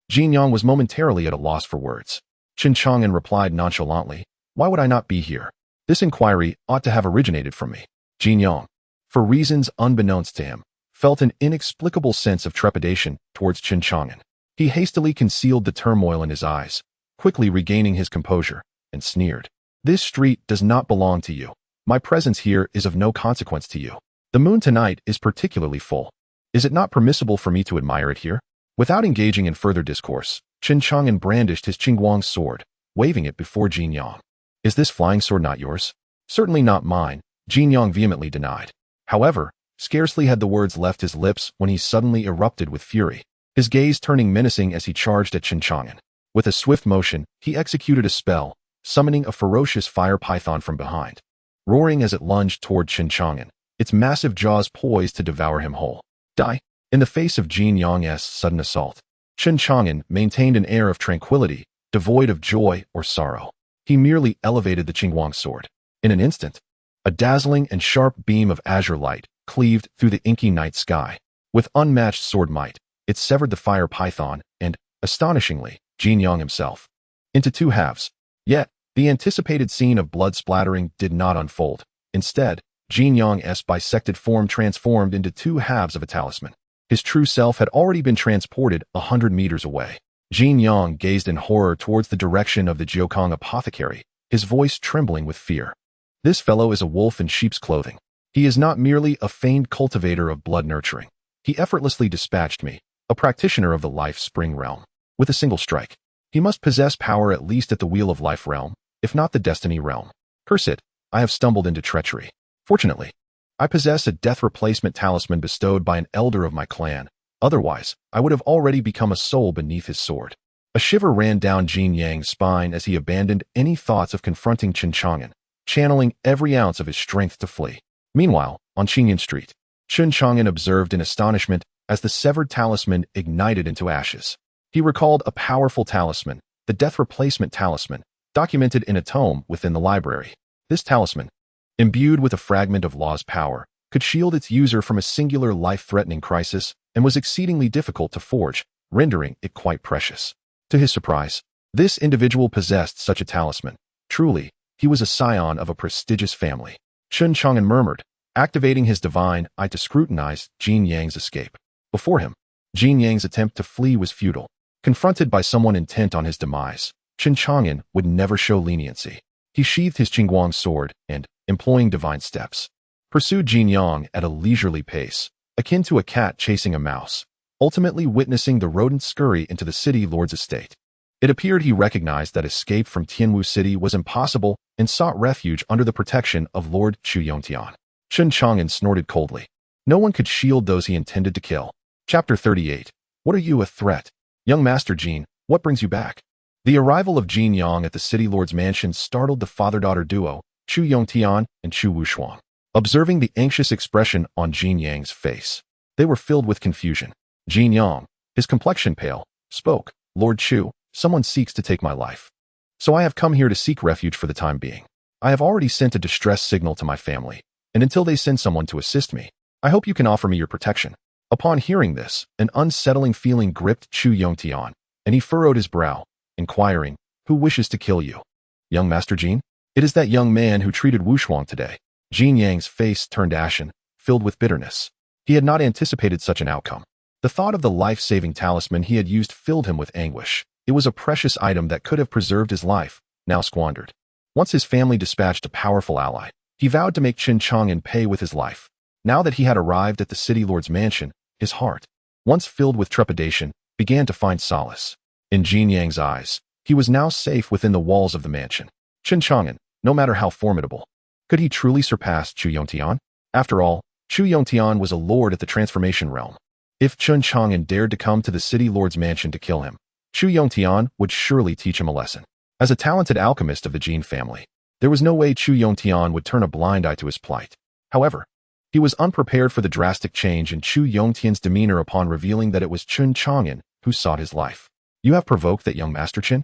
Jin Yang was momentarily at a loss for words. Chen Chang'an replied nonchalantly, "Why would I not be here? This inquiry ought to have originated from me." Jin Yang, for reasons unbeknownst to him, felt an inexplicable sense of trepidation towards Chen Chang'an. He hastily concealed the turmoil in his eyes, quickly regaining his composure, and sneered. "This street does not belong to you. My presence here is of no consequence to you. The moon tonight is particularly full. Is it not permissible for me to admire it here?" Without engaging in further discourse, Chen Chang'an brandished his Qinguang sword, waving it before Jin Yang. "Is this flying sword not yours?" "Certainly not mine," Jin Yang vehemently denied. However, scarcely had the words left his lips when he suddenly erupted with fury, his gaze turning menacing as he charged at Chen Chang'an. With a swift motion, he executed a spell, summoning a ferocious fire python from behind. Roaring as it lunged toward Chen Chang'an, its massive jaws poised to devour him whole. "Die!" In the face of Jin Yang's sudden assault, Chen Chang'an maintained an air of tranquility, devoid of joy or sorrow. He merely elevated the Qinguang sword. In an instant, a dazzling and sharp beam of azure light cleaved through the inky night sky. With unmatched sword might, it severed the fire python and, astonishingly, Jin Yang himself, into two halves. Yet, the anticipated scene of blood splattering did not unfold. Instead, Jin Yang's bisected form transformed into two halves of a talisman. His true self had already been transported 100 meters away. Jin Yang gazed in horror towards the direction of the Jiukong apothecary, his voice trembling with fear. "This fellow is a wolf in sheep's clothing. He is not merely a feigned cultivator of blood nurturing. He effortlessly dispatched me, a practitioner of the life spring realm, with a single strike. He must possess power at least at the wheel of life realm, if not the destiny realm. Curse it, I have stumbled into treachery. Fortunately, I possess a death replacement talisman bestowed by an elder of my clan. Otherwise, I would have already become a soul beneath his sword." A shiver ran down Jin Yang's spine as he abandoned any thoughts of confronting Chen Chang'an, channeling every ounce of his strength to flee. Meanwhile, on Qingyan Street, Chen Chang'an observed in astonishment as the severed talisman ignited into ashes. He recalled a powerful talisman, the death replacement talisman, documented in a tome within the library. This talisman, imbued with a fragment of law's power, could shield its user from a singular life-threatening crisis and was exceedingly difficult to forge, rendering it quite precious. To his surprise, this individual possessed such a talisman. Truly, he was a scion of a prestigious family. Chen Chang'an murmured, activating his divine eye to scrutinize Jin Yang's escape. Before him, Jin Yang's attempt to flee was futile. Confronted by someone intent on his demise, Chen Chang'an would never show leniency. He sheathed his Qinguang sword and, employing divine steps, pursued Jin Yang at a leisurely pace, akin to a cat chasing a mouse, ultimately witnessing the rodent scurry into the city lord's estate. It appeared he recognized that escape from Tianwu City was impossible and sought refuge under the protection of Lord Chu Yongtian. Chen Chang'an snorted coldly. No one could shield those he intended to kill. Chapter 38. What are you, a threat? Young Master Jin, what brings you back? The arrival of Jin Yang at the city lord's mansion startled the father-daughter duo, Chu Yongtian and Chu Wushuang. Observing the anxious expression on Jin Yang's face, they were filled with confusion. Jin Yang, his complexion pale, spoke, Lord Chu, someone seeks to take my life. So I have come here to seek refuge for the time being. I have already sent a distress signal to my family, and until they send someone to assist me, I hope you can offer me your protection. Upon hearing this, an unsettling feeling gripped Chu Yongtian, and he furrowed his brow, inquiring, who wishes to kill you? Young Master Jin? It is that young man who treated Wushuang today. Jin Yang's face turned ashen, filled with bitterness. He had not anticipated such an outcome. The thought of the life-saving talisman he had used filled him with anguish. It was a precious item that could have preserved his life, now squandered. Once his family dispatched a powerful ally, he vowed to make Chen Chang'an pay with his life. Now that he had arrived at the city lord's mansion, his heart, once filled with trepidation, began to find solace. In Jin Yang's eyes, he was now safe within the walls of the mansion. Chen Chang'an, no matter how formidable, could he truly surpass Chu Yongtian? After all, Chu Yongtian was a lord at the transformation realm. If Chen Chang'an dared to come to the city lord's mansion to kill him, Chu Yongtian would surely teach him a lesson. As a talented alchemist of the Jin family, there was no way Chu Yongtian would turn a blind eye to his plight. However, he was unprepared for the drastic change in Chu Yongtian's demeanor upon revealing that it was Chen Chang'an who sought his life. You have provoked that young Master Chen?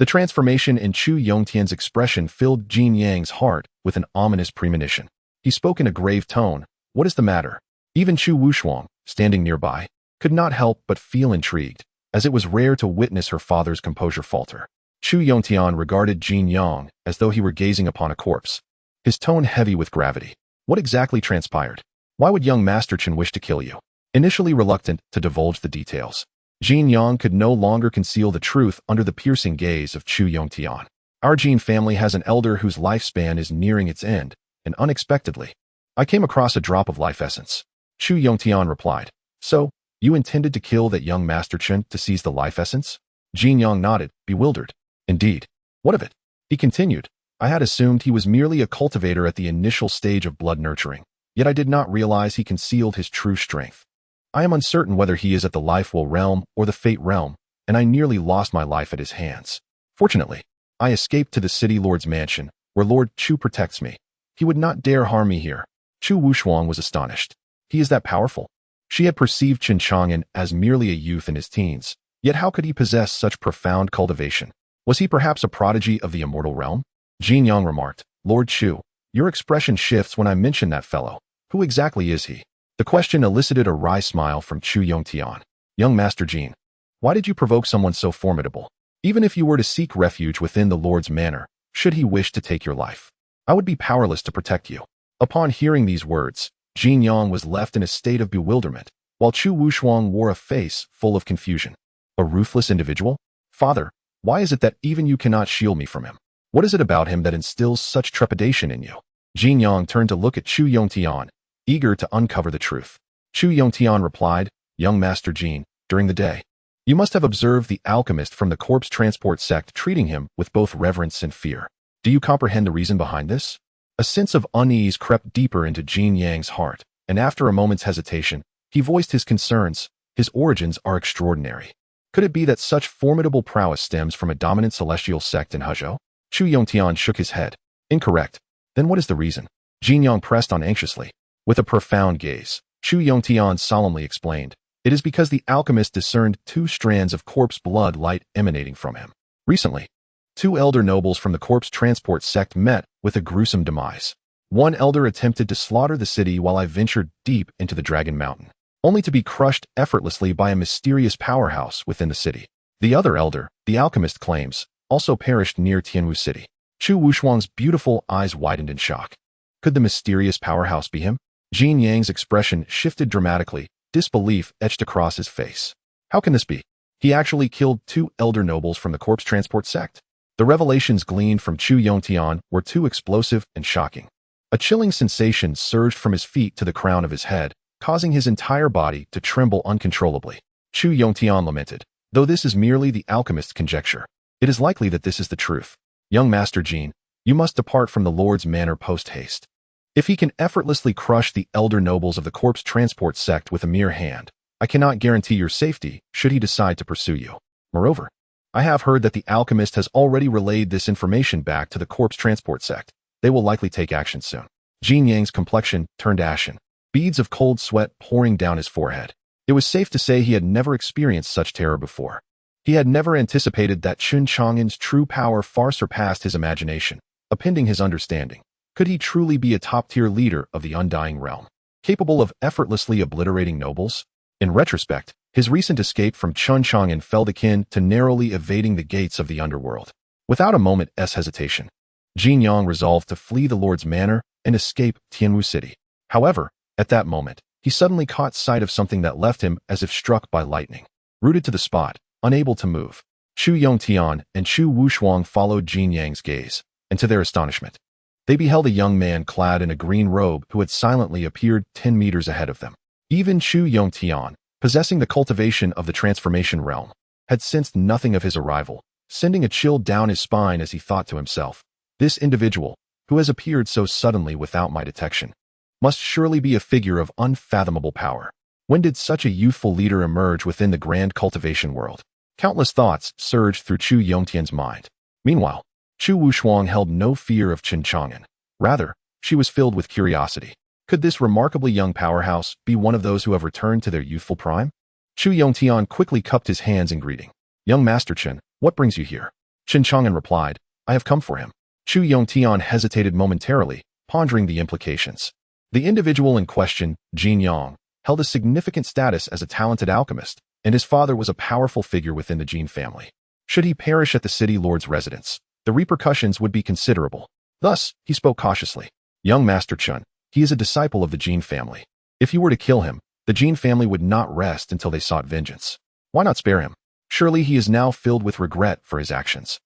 The transformation in Chu Yongtian's expression filled Jin Yang's heart with an ominous premonition. He spoke in a grave tone, what is the matter? Even Chu Wushuang, standing nearby, could not help but feel intrigued, as it was rare to witness her father's composure falter. Chu Yongtian regarded Jin Yang as though he were gazing upon a corpse, his tone heavy with gravity. What exactly transpired? Why would young Master Chen wish to kill you? Initially reluctant to divulge the details, Jin Yang could no longer conceal the truth under the piercing gaze of Chu Yongtian. Our Jin family has an elder whose lifespan is nearing its end, and unexpectedly, I came across a drop of life essence. Chu Yongtian replied, so, you intended to kill that young Master Chen to seize the life essence? Jin Yang nodded, bewildered. Indeed. What of it? He continued, I had assumed he was merely a cultivator at the initial stage of blood nurturing, yet I did not realize he concealed his true strength. I am uncertain whether he is at the life will realm or the fate realm, and I nearly lost my life at his hands. Fortunately, I escaped to the city lord's mansion, where Lord Chu protects me. He would not dare harm me here. Chu Wushuang was astonished. He is that powerful? She had perceived Chen Chang'an as merely a youth in his teens, yet how could he possess such profound cultivation? Was he perhaps a prodigy of the immortal realm? Jin Yang remarked, Lord Chu, your expression shifts when I mention that fellow. Who exactly is he? The question elicited a wry smile from Chu Yongtian. Young Master Jin, why did you provoke someone so formidable? Even if you were to seek refuge within the Lord's manor, should he wish to take your life, I would be powerless to protect you. Upon hearing these words, Jin Yang was left in a state of bewilderment, while Chu Wushuang wore a face full of confusion. A ruthless individual? Father, why is it that even you cannot shield me from him? What is it about him that instills such trepidation in you? Jin Yang turned to look at Chu Yongtian, eager to uncover the truth. Chu Yongtian replied, Young Master Jin, during the day, you must have observed the alchemist from the corpse transport sect treating him with both reverence and fear. Do you comprehend the reason behind this? A sense of unease crept deeper into Jin Yang's heart, and after a moment's hesitation, he voiced his concerns. His origins are extraordinary. Could it be that such formidable prowess stems from a dominant celestial sect in Hezhou? Chu Yongtian shook his head. Incorrect. Then what is the reason? Jin Yang pressed on anxiously. With a profound gaze, Chu Yongtian solemnly explained, it is because the alchemist discerned 2 strands of corpse blood light emanating from him. Recently, 2 elder nobles from the corpse transport sect met with a gruesome demise. One elder attempted to slaughter the city while I ventured deep into the Dragon Mountain, only to be crushed effortlessly by a mysterious powerhouse within the city. The other elder, the alchemist claims, also perished near Tianwu City. Chu Wushuang's beautiful eyes widened in shock. Could the mysterious powerhouse be him? Jin Yang's expression shifted dramatically, disbelief etched across his face. How can this be? He actually killed 2 elder nobles from the corpse transport sect? The revelations gleaned from Chu Yongtian were too explosive and shocking. A chilling sensation surged from his feet to the crown of his head, causing his entire body to tremble uncontrollably. Chu Yongtian lamented, though this is merely the alchemist's conjecture, it is likely that this is the truth. Young Master Jin, you must depart from the Lord's manor post-haste. If he can effortlessly crush the elder nobles of the corpse transport sect with a mere hand, I cannot guarantee your safety should he decide to pursue you. Moreover, I have heard that the alchemist has already relayed this information back to the corpse transport sect. They will likely take action soon. Jin Yang's complexion turned ashen, beads of cold sweat pouring down his forehead. It was safe to say he had never experienced such terror before. He had never anticipated that Chen Chang'an's true power far surpassed his imagination, upending his understanding. Could he truly be a top-tier leader of the undying realm, capable of effortlessly obliterating nobles? In retrospect, his recent escape from Chen Chang'an felt akin to narrowly evading the gates of the underworld. Without a moment's hesitation, Jin Yang resolved to flee the Lord's manor and escape Tianwu City. However, at that moment, he suddenly caught sight of something that left him as if struck by lightning. Rooted to the spot, unable to move, Chu Yongtian and Chu Wushuang followed Jin Yang's gaze, and to their astonishment, they beheld a young man clad in a green robe who had silently appeared 10 meters ahead of them. Even Chu Yongtian, possessing the cultivation of the transformation realm, had sensed nothing of his arrival, sending a chill down his spine as he thought to himself, this individual, who has appeared so suddenly without my detection, must surely be a figure of unfathomable power. When did such a youthful leader emerge within the grand cultivation world? Countless thoughts surged through Chu Yongtian's mind. Meanwhile, Chu Wushuang held no fear of Chen Chang'an. Rather, she was filled with curiosity. Could this remarkably young powerhouse be one of those who have returned to their youthful prime? Chu Yongtian quickly cupped his hands in greeting. Young Master Chen, what brings you here? Chen Chang'an replied, I have come for him. Chu Yongtian hesitated momentarily, pondering the implications. The individual in question, Jin Yang, held a significant status as a talented alchemist, and his father was a powerful figure within the Jin family. Should he perish at the city lord's residence, the repercussions would be considerable. Thus, he spoke cautiously. Young Master Chen, he is a disciple of the Jin family. If you were to kill him, the Jin family would not rest until they sought vengeance. Why not spare him? Surely he is now filled with regret for his actions.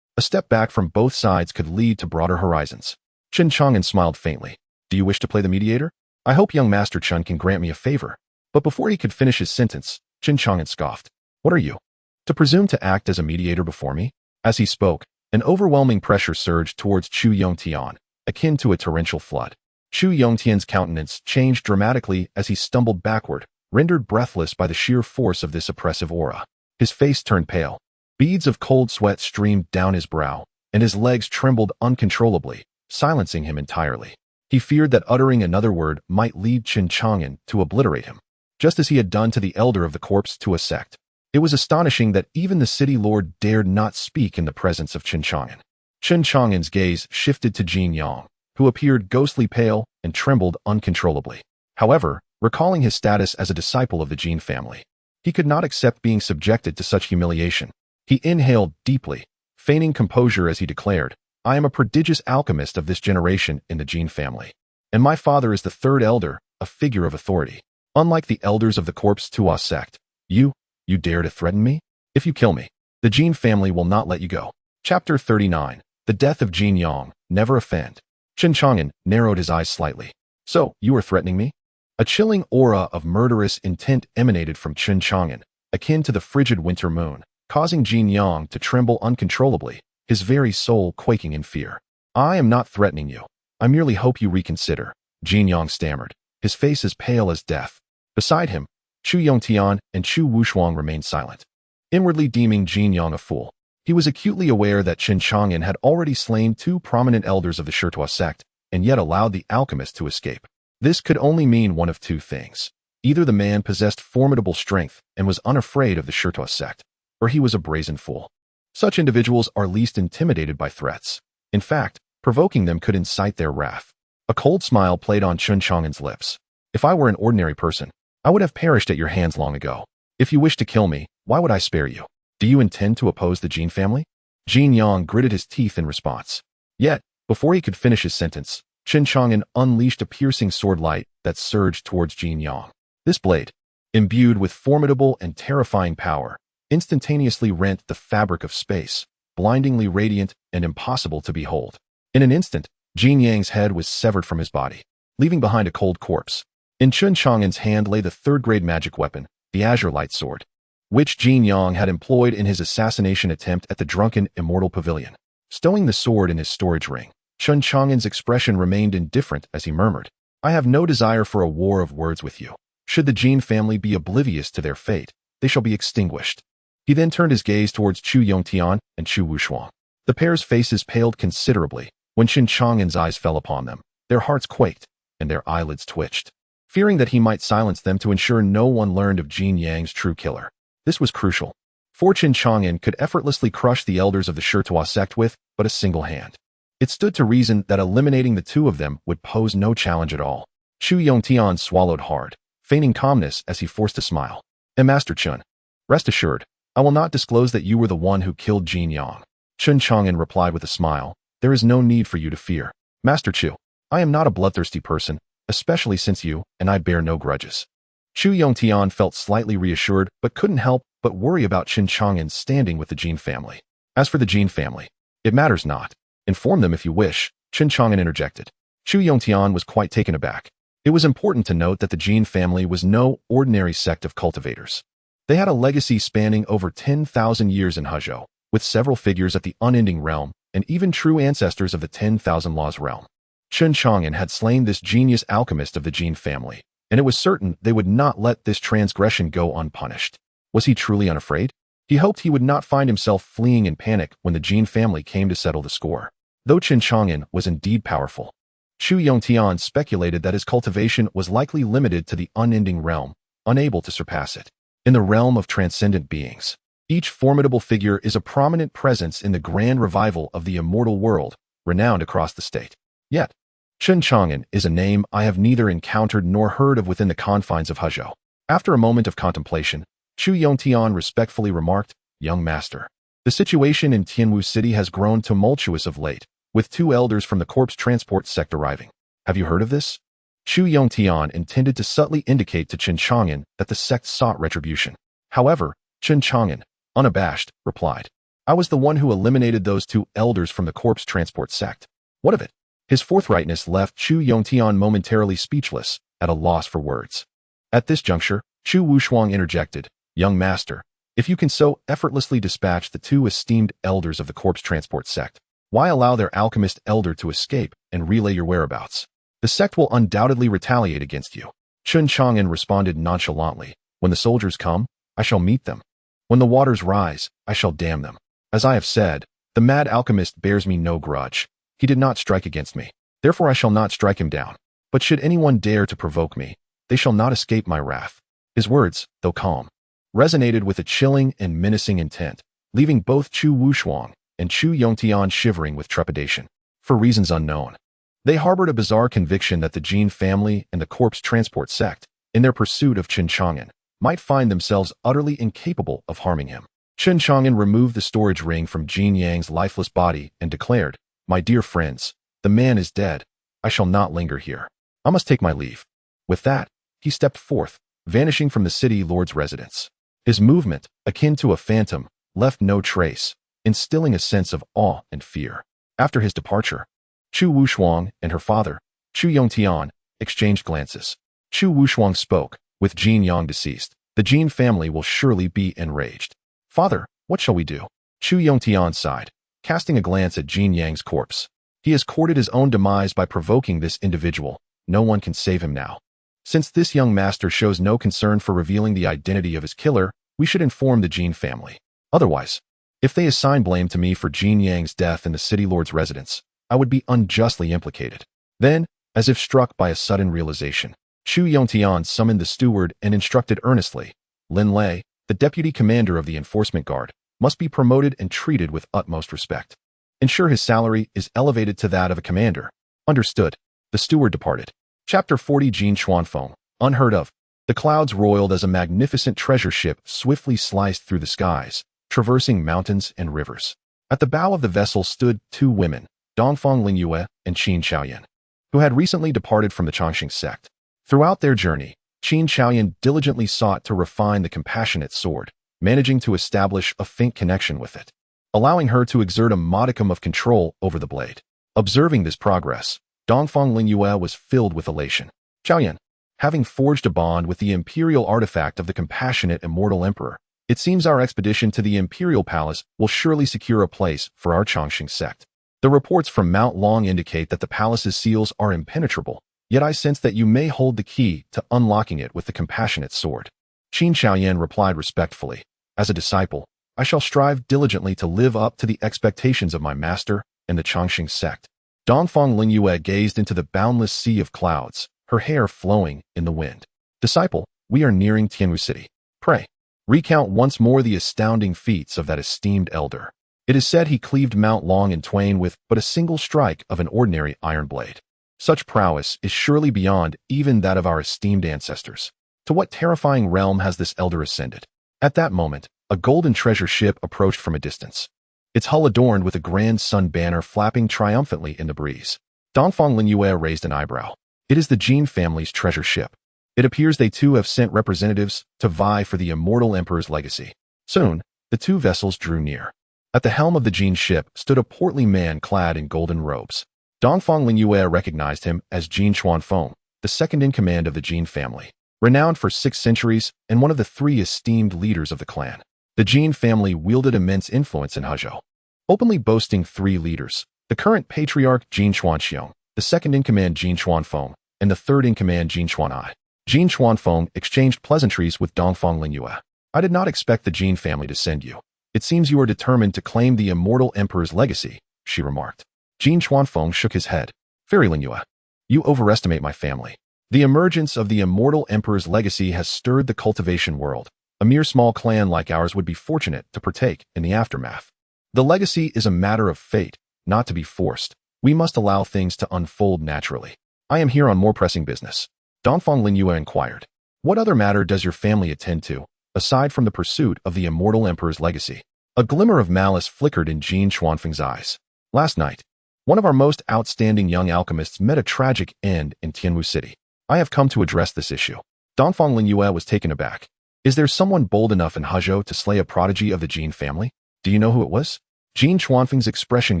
A step back from both sides could lead to broader horizons. Chen Chang'an smiled faintly. Do you wish to play the mediator? I hope young Master Chen can grant me a favor. But before he could finish his sentence, Chen Chang'an scoffed. What are you? To presume to act as a mediator before me? As he spoke, an overwhelming pressure surged towards Chu Yongtian, akin to a torrential flood. Chu Yongtian's countenance changed dramatically as he stumbled backward, rendered breathless by the sheer force of this oppressive aura. His face turned pale. Beads of cold sweat streamed down his brow, and his legs trembled uncontrollably, silencing him entirely. He feared that uttering another word might lead Chen Chang'an to obliterate him, just as he had done to the elder of the corpse to a sect. It was astonishing that even the city lord dared not speak in the presence of Chen Chang'an. Chen Chang'an's gaze shifted to Jin Yang, who appeared ghostly pale and trembled uncontrollably. However, recalling his status as a disciple of the Jin family, he could not accept being subjected to such humiliation. He inhaled deeply, feigning composure as he declared, I am a prodigious alchemist of this generation in the Jin family, and my father is the third elder, a figure of authority. Unlike the elders of the corpse Tua sect, you dare to threaten me? If you kill me, the Jin family will not let you go. Chapter 39, The Death of Jin Yang, Never Offend. Chen Chang'an narrowed his eyes slightly. So, you are threatening me? A chilling aura of murderous intent emanated from Chen Chang'an, akin to the frigid winter moon, causing Jin Yang to tremble uncontrollably, his very soul quaking in fear. I am not threatening you. I merely hope you reconsider, Jin Yang stammered, his face as pale as death. Beside him, Chu Yongtian and Chu Wushuang remained silent. Inwardly deeming Jin Yang a fool, he was acutely aware that Chen Chang'an had already slain 2 prominent elders of the Shitua sect, and yet allowed the alchemist to escape. This could only mean one of 2 things. Either the man possessed formidable strength and was unafraid of the Shitua sect, or he was a brazen fool. Such individuals are least intimidated by threats. In fact, provoking them could incite their wrath. A cold smile played on Chen Chang'an's lips. If I were an ordinary person, I would have perished at your hands long ago. If you wish to kill me, why would I spare you? Do you intend to oppose the Jin family? Jin Yang gritted his teeth in response. Yet, before he could finish his sentence, Chen Chang'an unleashed a piercing sword light that surged towards Jin Yang. This blade, imbued with formidable and terrifying power, instantaneously rent the fabric of space, blindingly radiant and impossible to behold. In an instant, Jin Yang's head was severed from his body, leaving behind a cold corpse. In Chen Chang'an's hand lay the 3rd-grade magic weapon, the Azure Light Sword, which Jin Yang had employed in his assassination attempt at the drunken Immortal Pavilion. Stowing the sword in his storage ring, Chen Chang'an's expression remained indifferent as he murmured, I have no desire for a war of words with you. Should the Jin family be oblivious to their fate, they shall be extinguished. He then turned his gaze towards Chu Yongtian and Chu Wushuang. The pair's faces paled considerably when Chen Chang'an's eyes fell upon them. Their hearts quaked, and their eyelids twitched, fearing that he might silence them to ensure no one learned of Jin Yang's true killer. This was crucial, for Chen Chang'an could effortlessly crush the elders of the Shirtua sect with but a single hand. It stood to reason that eliminating the two of them would pose no challenge at all. Chu Yongtian swallowed hard, feigning calmness as he forced a smile. Master Chen, rest assured, I will not disclose that you were the one who killed Jin Yang. Chen Chang'an replied with a smile, there is no need for you to fear. Master Chu, I am not a bloodthirsty person, especially since you and I bear no grudges. Chu Yongtian felt slightly reassured but couldn't help but worry about Chen Chang'an's standing with the Jin family. As for the Jin family, it matters not. Inform them if you wish, Chen Chang'an interjected. Chu Yongtian was quite taken aback. It was important to note that the Jin family was no ordinary sect of cultivators. They had a legacy spanning over 10,000 years in Hezhou, with several figures at the unending realm and even true ancestors of the 10,000 laws realm. Chen Chang'an had slain this genius alchemist of the Jin family, and it was certain they would not let this transgression go unpunished. Was he truly unafraid? He hoped he would not find himself fleeing in panic when the Jin family came to settle the score. Though Chen Chang'an was indeed powerful, Chu Yongtian speculated that his cultivation was likely limited to the unending realm, unable to surpass it. In the realm of transcendent beings, each formidable figure is a prominent presence in the grand revival of the immortal world, renowned across the state. Yet, Chen Chang'an is a name I have neither encountered nor heard of within the confines of Hezhou. After a moment of contemplation, Chu Yongtian respectfully remarked, Young master, the situation in Tianwu City has grown tumultuous of late, with two elders from the corpse transport sect arriving. Have you heard of this? Chu Yongtian intended to subtly indicate to Chen Chang'an that the sect sought retribution. However, Chen Chang'an, unabashed, replied, I was the one who eliminated those two elders from the corpse transport sect. What of it? His forthrightness left Chu Yongtian momentarily speechless, at a loss for words. At this juncture, Chu Wushuang interjected, Young master, if you can so effortlessly dispatch the two esteemed elders of the corpse transport sect, why allow their alchemist elder to escape and relay your whereabouts? The sect will undoubtedly retaliate against you. Chen Chang'an responded nonchalantly, When the soldiers come, I shall meet them. When the waters rise, I shall dam them. As I have said, the mad alchemist bears me no grudge. He did not strike against me. Therefore I shall not strike him down. But should anyone dare to provoke me, they shall not escape my wrath. His words, though calm, resonated with a chilling and menacing intent, leaving both Chu Wushuang and Chu Yongtian shivering with trepidation. For reasons unknown, they harbored a bizarre conviction that the Jin family and the corpse transport sect, in their pursuit of Chen Chang'an, might find themselves utterly incapable of harming him. Chen Chang'an removed the storage ring from Jin Yang's lifeless body and declared, My dear friends, the man is dead. I shall not linger here. I must take my leave. With that, he stepped forth, vanishing from the city lord's residence. His movement, akin to a phantom, left no trace, instilling a sense of awe and fear. After his departure, Chu Wushuang and her father, Chu Yongtian, exchanged glances. Chu Wushuang spoke, with Jin Yang deceased, the Jin family will surely be enraged. Father, what shall we do? Chu Yongtian sighed, casting a glance at Jin Yang's corpse. He has courted his own demise by provoking this individual. No one can save him now. Since this young master shows no concern for revealing the identity of his killer, we should inform the Jin family. Otherwise, if they assign blame to me for Jin Yang's death in the city lord's residence, I would be unjustly implicated. Then, as if struck by a sudden realization, Chu Yongtian summoned the steward and instructed earnestly, Lin Lei, the deputy commander of the enforcement guard, must be promoted and treated with utmost respect. Ensure his salary is elevated to that of a commander. Understood. The steward departed. Chapter 40 Jin Xuanfeng, unheard of. The clouds roiled as a magnificent treasure ship swiftly sliced through the skies, traversing mountains and rivers. At the bow of the vessel stood two women, Dongfang Lingyue and Qin Xiaoyan, who had recently departed from the Changxing sect. Throughout their journey, Qin Xiaoyan diligently sought to refine the compassionate sword, managing to establish a faint connection with it, allowing her to exert a modicum of control over the blade. Observing this progress, Dongfang Lingyue was filled with elation. Xiaoyan, having forged a bond with the imperial artifact of the compassionate immortal emperor, it seems our expedition to the imperial palace will surely secure a place for our Changxing sect. The reports from Mount Long indicate that the palace's seals are impenetrable, yet I sense that you may hold the key to unlocking it with the compassionate sword. Chen Chang'an replied respectfully, as a disciple, I shall strive diligently to live up to the expectations of my master and the Changxing sect. Dongfang Lingyue gazed into the boundless sea of clouds, her hair flowing in the wind. Disciple, we are nearing Tianwu City. Pray, recount once more the astounding feats of that esteemed elder. It is said he cleaved Mount Long in twain with but a single strike of an ordinary iron blade. Such prowess is surely beyond even that of our esteemed ancestors. To what terrifying realm has this elder ascended? At that moment, a golden treasure ship approached from a distance, its hull adorned with a grand sun banner flapping triumphantly in the breeze. Dongfang Lingyue raised an eyebrow. It is the Jin family's treasure ship. It appears they too have sent representatives to vie for the immortal emperor's legacy. Soon, the two vessels drew near. At the helm of the Jin ship stood a portly man clad in golden robes. Dongfang Lingyue recognized him as Jin Chuanfeng, the second in command of the Jin family, renowned for 6 centuries and one of the 3 esteemed leaders of the clan. The Jin family wielded immense influence in Hezhou, openly boasting 3 leaders: the current patriarch Jin Chuanxiong, the second in command Jin Chuanfeng, and the third in command Jin Chuan'ai. Jin Chuanfeng exchanged pleasantries with Dongfang Lingyue. I did not expect the Jin family to send you. It seems you are determined to claim the immortal emperor's legacy, she remarked. Jin Chuanfeng shook his head. Fairy Lingyue, you overestimate my family. The emergence of the immortal emperor's legacy has stirred the cultivation world. A mere small clan like ours would be fortunate to partake in the aftermath. The legacy is a matter of fate, not to be forced. We must allow things to unfold naturally. I am here on more pressing business. Dongfang Lingyue inquired. What other matter does your family attend to, aside from the pursuit of the immortal emperor's legacy? A glimmer of malice flickered in Jin Chuanfeng's eyes. Last night, one of our most outstanding young alchemists met a tragic end in Tianwu City. I have come to address this issue. Dongfang Lingyue was taken aback. Is there someone bold enough in Hezhou to slay a prodigy of the Jin family? Do you know who it was? Jin Chuanfeng's expression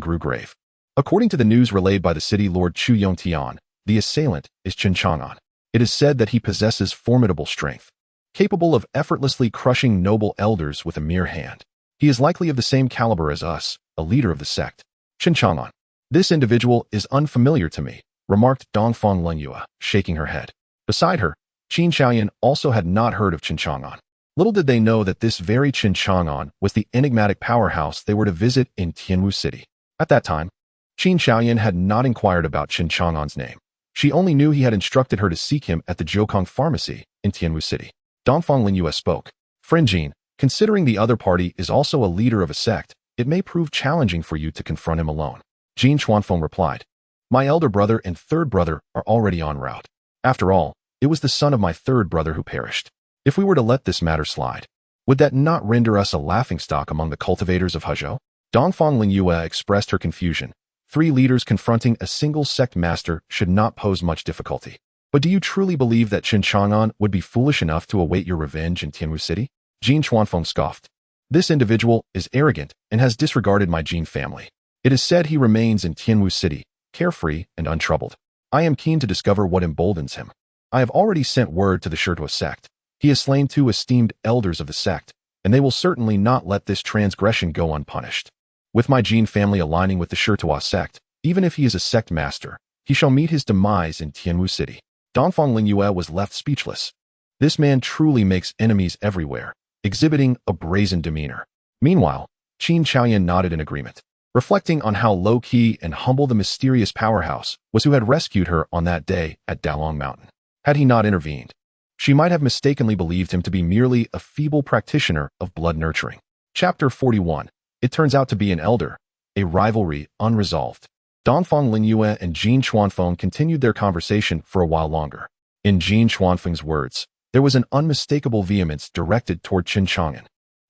grew grave. According to the news relayed by the city lord Chu Yongtian, the assailant is Chen Chang'an. It is said that he possesses formidable strength, capable of effortlessly crushing noble elders with a mere hand. He is likely of the same caliber as us, a leader of the sect. Chen Chang'an. This individual is unfamiliar to me, remarked Dongfang Lingyue, shaking her head. Beside her, Chen Chang'an also had not heard of Chen Chang'an. Little did they know that this very Chen Chang'an was the enigmatic powerhouse they were to visit in Tianwu City. At that time, Chen Chang'an had not inquired about Chen Chang'an's name. She only knew he had instructed her to seek him at the Jiukong Pharmacy in Tianwu City. Dongfang Lingyue spoke. Friend Jin, considering the other party is also a leader of a sect, it may prove challenging for you to confront him alone. Jin Chuanfeng replied. My elder brother and third brother are already en route. After all, it was the son of my third brother who perished. If we were to let this matter slide, would that not render us a laughingstock among the cultivators of Hezhou? Dongfang Lingyue expressed her confusion. 3 leaders confronting a single sect master should not pose much difficulty. But do you truly believe that Chen Chang'an would be foolish enough to await your revenge in Tianwu City? Jin Chuanfeng scoffed. This individual is arrogant and has disregarded my Jin family. It is said he remains in Tianwu City, carefree and untroubled. I am keen to discover what emboldens him. I have already sent word to the Shirtua sect. He has slain 2 esteemed elders of the sect, and they will certainly not let this transgression go unpunished. With my Jin family aligning with the Shirtua sect, even if he is a sect master, he shall meet his demise in Tianwu City. Dongfang Lingyue was left speechless. This man truly makes enemies everywhere, exhibiting a brazen demeanor. Meanwhile, Chen Chang'an nodded in agreement, reflecting on how low-key and humble the mysterious powerhouse was who had rescued her on that day at Dalong Mountain. Had he not intervened, she might have mistakenly believed him to be merely a feeble practitioner of blood nurturing. Chapter 41. It turns out to be an elder, a rivalry unresolved. Dongfang Lingyue and Jin Chuanfeng continued their conversation for a while longer. In Jin Chuanfeng's words, there was an unmistakable vehemence directed toward Chen Chang'an,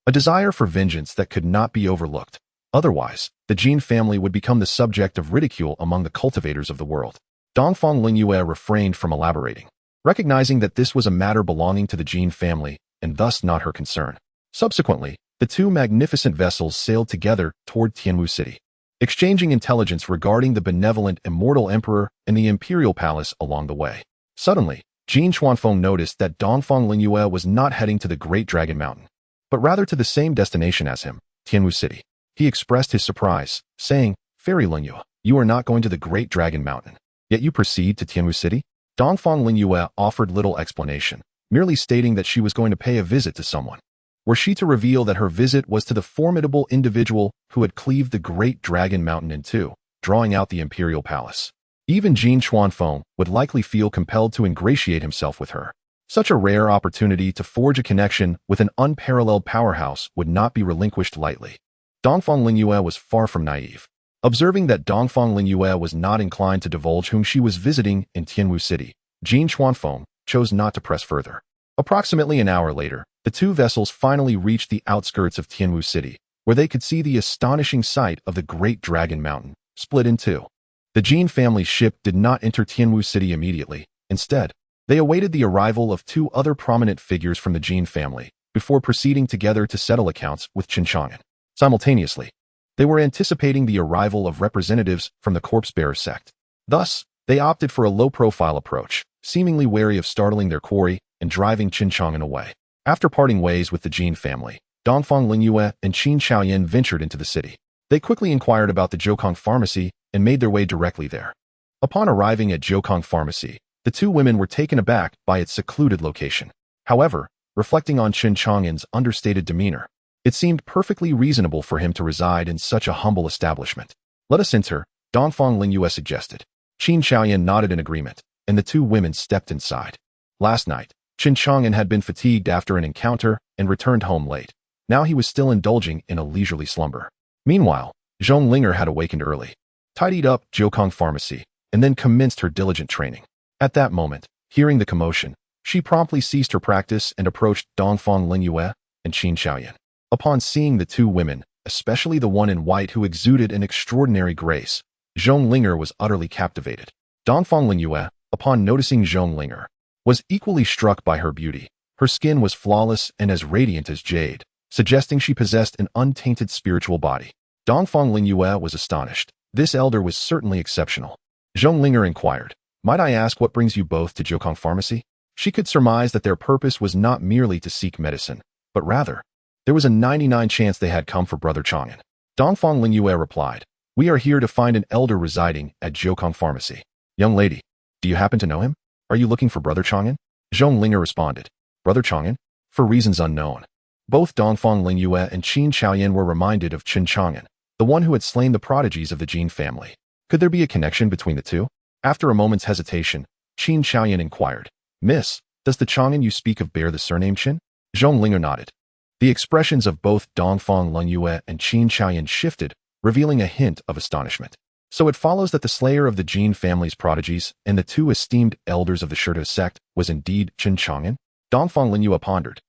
a desire for vengeance that could not be overlooked. Otherwise, the Jin family would become the subject of ridicule among the cultivators of the world. Dongfang Lingyue refrained from elaborating, recognizing that this was a matter belonging to the Jin family and thus not her concern. Subsequently, the 2 magnificent vessels sailed together toward Tianwu City, exchanging intelligence regarding the benevolent immortal emperor and the imperial palace along the way. Suddenly, Jin Chuanfeng noticed that Dongfang Lingyue was not heading to the Great Dragon Mountain, but rather to the same destination as him, Tianwu City. He expressed his surprise, saying, Fairy Lingyue, you are not going to the Great Dragon Mountain, yet you proceed to Tianwu City? Dongfang Lingyue offered little explanation, merely stating that she was going to pay a visit to someone. Were she to reveal that her visit was to the formidable individual who had cleaved the Great Dragon Mountain in two, drawing out the imperial palace? Even Jin Chuanfeng would likely feel compelled to ingratiate himself with her. Such a rare opportunity to forge a connection with an unparalleled powerhouse would not be relinquished lightly. Dongfang Lingyue was far from naive. Observing that Dongfang Lingyue was not inclined to divulge whom she was visiting in Tianwu City, Jin Chuanfeng chose not to press further. Approximately an hour later, the two vessels finally reached the outskirts of Tianwu City, where they could see the astonishing sight of the Great Dragon Mountain, split in two. The Jin family's ship did not enter Tianwu City immediately. Instead, they awaited the arrival of two other prominent figures from the Jin family before proceeding together to settle accounts with Chen Chang'an. Simultaneously, they were anticipating the arrival of representatives from the corpse-bearer sect. Thus, they opted for a low-profile approach, seemingly wary of startling their quarry and driving Chen Chang'an away. After parting ways with the Jin family, Dongfang Lingyue and Qin Shaoyan ventured into the city. They quickly inquired about the Jiukong Pharmacy and made their way directly there. Upon arriving at Jiukong Pharmacy, the two women were taken aback by its secluded location. However, reflecting on Chen Chang'an's understated demeanor, it seemed perfectly reasonable for him to reside in such a humble establishment. "Let us enter," Dongfang Lingyue suggested. Qin Shaoyan nodded in agreement, and the two women stepped inside. Last night, Chen Chang'an had been fatigued after an encounter and returned home late. Now he was still indulging in a leisurely slumber. Meanwhile, Zhong Linger had awakened early, tidied up Jiukong Pharmacy, and then commenced her diligent training. At that moment, hearing the commotion, she promptly ceased her practice and approached Dongfang Lingyue and Qin Shaoyan. Upon seeing the two women, especially the one in white who exuded an extraordinary grace, Zhong Linger was utterly captivated. Dongfang Lingyue, upon noticing Zhong Linger, was equally struck by her beauty. Her skin was flawless and as radiant as jade, suggesting she possessed an untainted spiritual body. Dongfang Lingyue was astonished. This elder was certainly exceptional. Zhong Linger inquired, "Might I ask what brings you both to Jiukong Pharmacy?" She could surmise that their purpose was not merely to seek medicine, but rather, there was a 99 chance they had come for Brother Chang'an. Dongfang Lingyue replied, "We are here to find an elder residing at Jiukong Pharmacy." "Young lady, do you happen to know him? Are you looking for Brother Chang'an?" Zhong Linger responded, "Brother Chang'an? For reasons unknown." Both Dongfang Lingyue and Qin Shaoyan were reminded of Chen Chang'an, the one who had slain the prodigies of the Jin family. Could there be a connection between the two? After a moment's hesitation, Qin Shaoyan inquired, "Miss, does the Chang'an you speak of bear the surname Chen?" Zhong Linger nodded. The expressions of both Dongfang Lingyue and Qin Shaoyan shifted, revealing a hint of astonishment. So it follows that the slayer of the Jin family's prodigies and the two esteemed elders of the Shurta sect was indeed Chen Chang'an? Dongfang Lingyue pondered.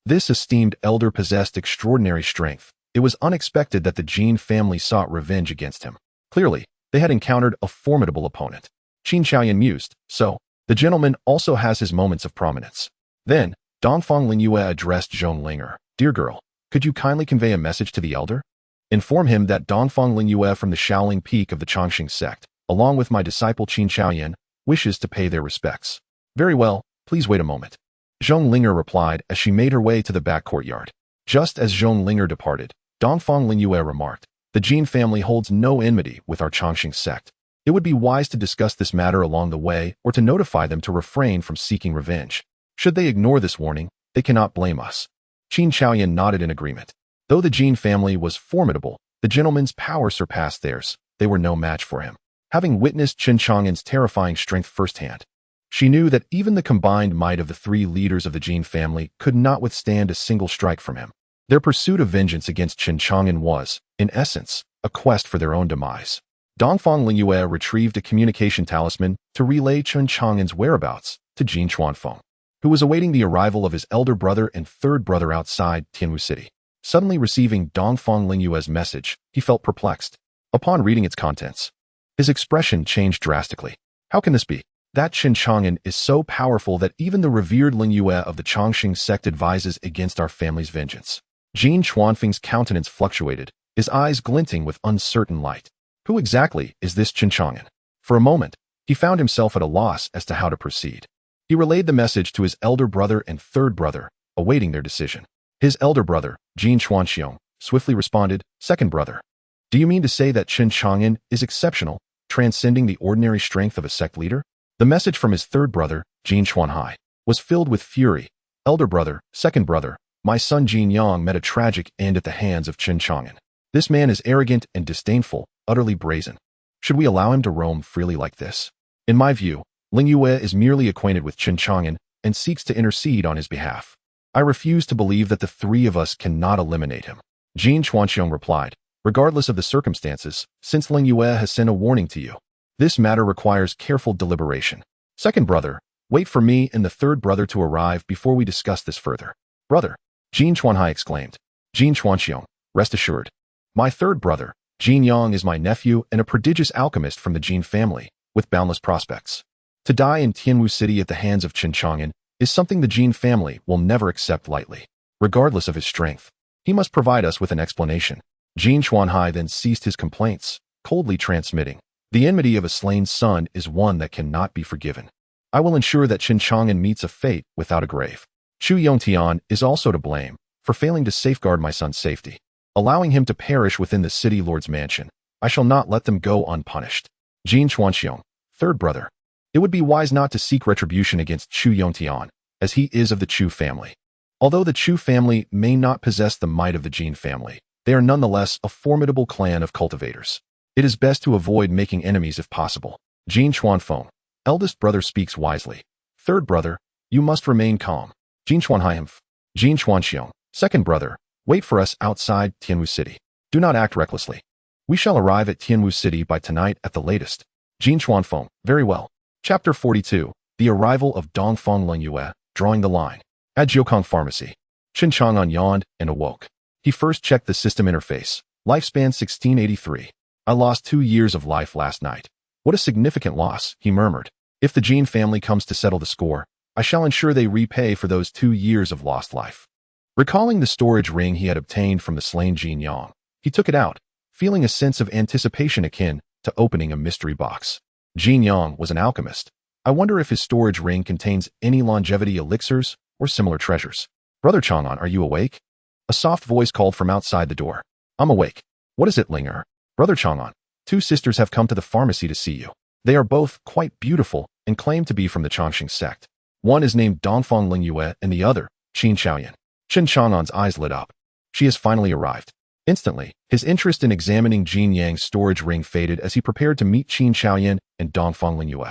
This esteemed elder possessed extraordinary strength. It was unexpected that the Jin family sought revenge against him. Clearly, they had encountered a formidable opponent. Qin Shaoyan mused, "So, the gentleman also has his moments of prominence." Then, Dongfang Lingyue addressed Zhong Linger, "Dear girl, could you kindly convey a message to the elder? Inform him that Dongfang Lingyue from the Shaolin Peak of the Changxing sect, along with my disciple Qin Shaoyan, wishes to pay their respects." "Very well, please wait a moment," Zhong Linger replied as she made her way to the back courtyard. Just as Zhong Linger departed, Dongfang Lingyue remarked, "The Jin family holds no enmity with our Changxing sect. It would be wise to discuss this matter along the way or to notify them to refrain from seeking revenge. Should they ignore this warning, they cannot blame us." Qin Shaoyan nodded in agreement. Though the Jin family was formidable, the gentleman's power surpassed theirs. They were no match for him. Having witnessed Chen Chang'an's terrifying strength firsthand, she knew that even the combined might of the three leaders of the Jin family could not withstand a single strike from him. Their pursuit of vengeance against Chen Chang'an was, in essence, a quest for their own demise. Dongfang Lingyue retrieved a communication talisman to relay Chen Chang'an's whereabouts to Jin Chuanfeng, who was awaiting the arrival of his elder brother and third brother outside Tianwu City. Suddenly receiving Dongfang Lingyue's message, he felt perplexed. Upon reading its contents, his expression changed drastically. How can this be? That Chen Chang'an is so powerful that even the revered Lingyue of the Changxing sect advises against our family's vengeance. Jin Chuanfeng's countenance fluctuated, his eyes glinting with uncertain light. Who exactly is this Chen Chang'an? For a moment, he found himself at a loss as to how to proceed. He relayed the message to his elder brother and third brother, awaiting their decision. His elder brother, Jin Chuanxiong, swiftly responded, "Second brother, Do you mean to say that Chen Chang'an is exceptional, transcending the ordinary strength of a sect leader? The message from his third brother, Jin Chuanhai, was filled with fury. Elder brother, second brother, my son Jin Yang met a tragic end at the hands of Chen Chang'an. This man is arrogant and disdainful, utterly brazen. Should we allow him to roam freely like this? In my view, Ling Yue is merely acquainted with Chen Chang'an and seeks to intercede on his behalf. I refuse to believe that the three of us cannot eliminate him. Jin Chuanxiong replied, regardless of the circumstances, since Ling Yue has sent a warning to you. This matter requires careful deliberation. Second brother, wait for me and the third brother to arrive before we discuss this further. Brother, Jin Chuanhai exclaimed. Jin Chuanxiong, rest assured. My third brother, Jin Yang, is my nephew and a prodigious alchemist from the Jin family, with boundless prospects. To die in Tianwu City at the hands of Chen Chang'an is something the Jin family will never accept lightly. Regardless of his strength, he must provide us with an explanation. Jin Chuanhai then ceased his complaints, coldly transmitting, the enmity of a slain son is one that cannot be forgiven. I will ensure that Chen Chang'an meets a fate without a grave. Chu Yongtian is also to blame for failing to safeguard my son's safety, allowing him to perish within the city lord's mansion. I shall not let them go unpunished. Jin Chuanxiong, third brother. It would be wise not to seek retribution against Chu Yongtian, as he is of the Chu family. Although the Chu family may not possess the might of the Jin family, they are nonetheless a formidable clan of cultivators. It is best to avoid making enemies if possible. Jin Chuanfeng, eldest brother, speaks wisely. Third brother, you must remain calm. Jin Chuanhai. Jin Chuanxiong, second brother, wait for us outside Tianwu City. Do not act recklessly. We shall arrive at Tianwu City by tonight at the latest. Jin Chuanfeng, very well. Chapter 42, The Arrival of Dongfang Ling Yue, Drawing the Line. At Jiukang Pharmacy, Chen Chang'an yawned and awoke. He first checked the system interface. Lifespan 1683. I lost 2 years of life last night. What a significant loss, he murmured. If the Jin family comes to settle the score, I shall ensure they repay for those 2 years of lost life. Recalling the storage ring he had obtained from the slain Jin Yang, he took it out, feeling a sense of anticipation akin to opening a mystery box. Jin Yang was an alchemist. I wonder if his storage ring contains any longevity elixirs or similar treasures. Brother Chang'an, are you awake? A soft voice called from outside the door. I'm awake. What is it, Linger? Brother Chang'an, 2 sisters have come to the pharmacy to see you. They are both quite beautiful and claim to be from the Changxing sect. One is named Dongfang Ling Yue and the other, Qin Xiaoyan. Chen Chang'an's eyes lit up. She has finally arrived. Instantly, his interest in examining Jin Yang's storage ring faded as he prepared to meet Qin Xiaoyan and Dongfang Ling Yue.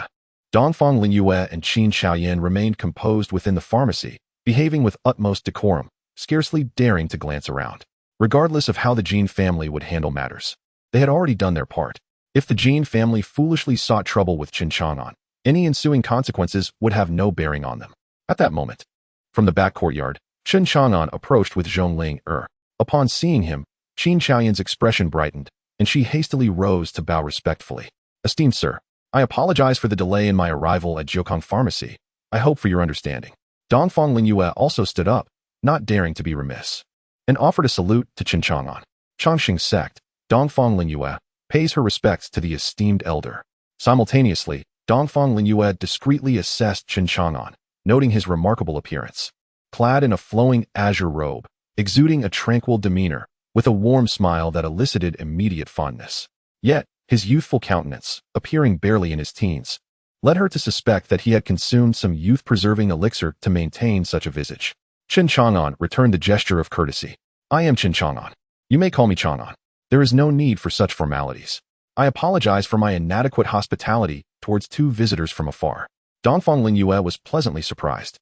Dongfang Ling Yue and Qin Xiaoyan remained composed within the pharmacy, behaving with utmost decorum, scarcely daring to glance around. Regardless of how the Jin family would handle matters, they had already done their part. If the Jin family foolishly sought trouble with Chen Chang'an, any ensuing consequences would have no bearing on them. At that moment, from the back courtyard, Chen Chang'an approached with Zhongling. Upon seeing him, Qin Xiaoyan's expression brightened, and she hastily rose to bow respectfully. Esteemed sir, I apologize for the delay in my arrival at Jiukang Pharmacy. I hope for your understanding. Dongfang Ling Yue also stood up, not daring to be remiss, and offered a salute to Chen Chang'an. Changxing sect, Dongfang Ling Yue, pays her respects to the esteemed elder. Simultaneously, Dongfang Ling Yue discreetly assessed Chen Chang'an, noting his remarkable appearance. Clad in a flowing azure robe, exuding a tranquil demeanor, with a warm smile that elicited immediate fondness. Yet, his youthful countenance, appearing barely in his teens, led her to suspect that he had consumed some youth-preserving elixir to maintain such a visage. Chen Chang'an returned the gesture of courtesy. I am Chen Chang'an. You may call me Chang'an. There is no need for such formalities. I apologize for my inadequate hospitality towards 2 visitors from afar. Dongfang Ling Yue was pleasantly surprised,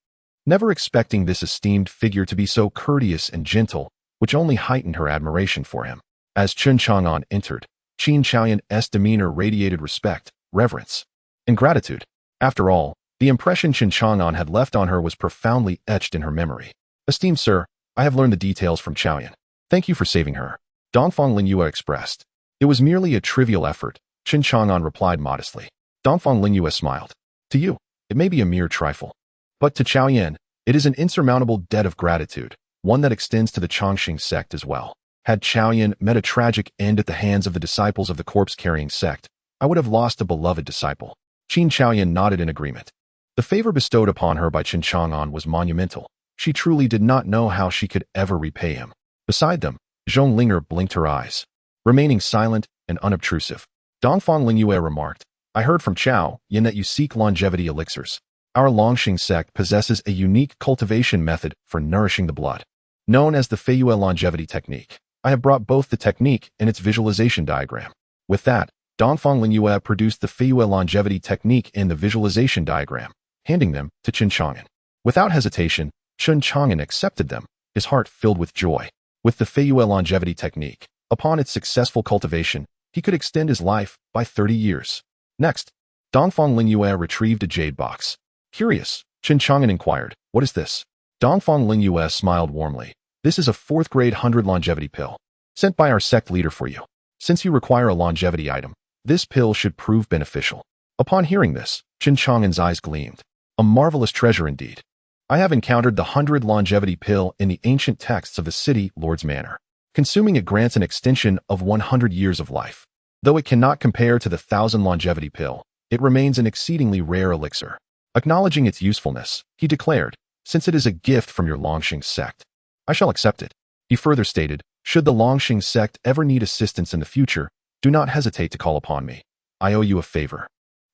never expecting this esteemed figure to be so courteous and gentle, which only heightened her admiration for him. As Chen Chang'an entered, Qin Xiaoyan's demeanor radiated respect, reverence, and gratitude. After all, the impression Chen Chang'an had left on her was profoundly etched in her memory. Esteemed sir, I have learned the details from Xiaoyan. Thank you for saving her. Dongfang Ling Yue expressed. It was merely a trivial effort, Chen Chang'an replied modestly. Dongfang Ling Yue smiled. To you, it may be a mere trifle. But to Xiaoyan, it is an insurmountable debt of gratitude, one that extends to the Changxing sect as well. Had Xiaoyan met a tragic end at the hands of the disciples of the corpse-carrying sect, I would have lost a beloved disciple. Qin Xiaoyan nodded in agreement. The favor bestowed upon her by Chen Chang'an was monumental. She truly did not know how she could ever repay him. Beside them, Zhonglinger blinked her eyes. remaining silent and unobtrusive. Dongfang Lingyue remarked, I heard from Chao Yin that you seek longevity elixirs. Our Longxing sect possesses a unique cultivation method for nourishing the blood, known as the Feiyue longevity technique. I have brought both the technique and its visualization diagram. With that, Dongfang Lingyue produced the Feiyue longevity technique and the visualization diagram, handing them to Chen Chang'an. Without hesitation, Chen Chang'an accepted them, his heart filled with joy. With the Feiyue longevity technique, upon its successful cultivation, he could extend his life by 30 years. Next, Dongfang Lingyue retrieved a jade box. Curious, Chen Chang'an inquired, what is this? Dongfang Lingyue smiled warmly. This is a 4th grade 100 longevity pill, sent by our sect leader for you. Since you require a longevity item, this pill should prove beneficial. Upon hearing this, Chen Chang'an's eyes gleamed. A marvelous treasure indeed. I have encountered the 100 longevity pill in the ancient texts of the city Lord's Manor. Consuming it grants an extension of 100 years of life. Though it cannot compare to the 1000 longevity pill, it remains an exceedingly rare elixir. Acknowledging its usefulness, he declared, since it is a gift from your Longxing sect, I shall accept it. He further stated, should the Longxing sect ever need assistance in the future, do not hesitate to call upon me. I owe you a favor.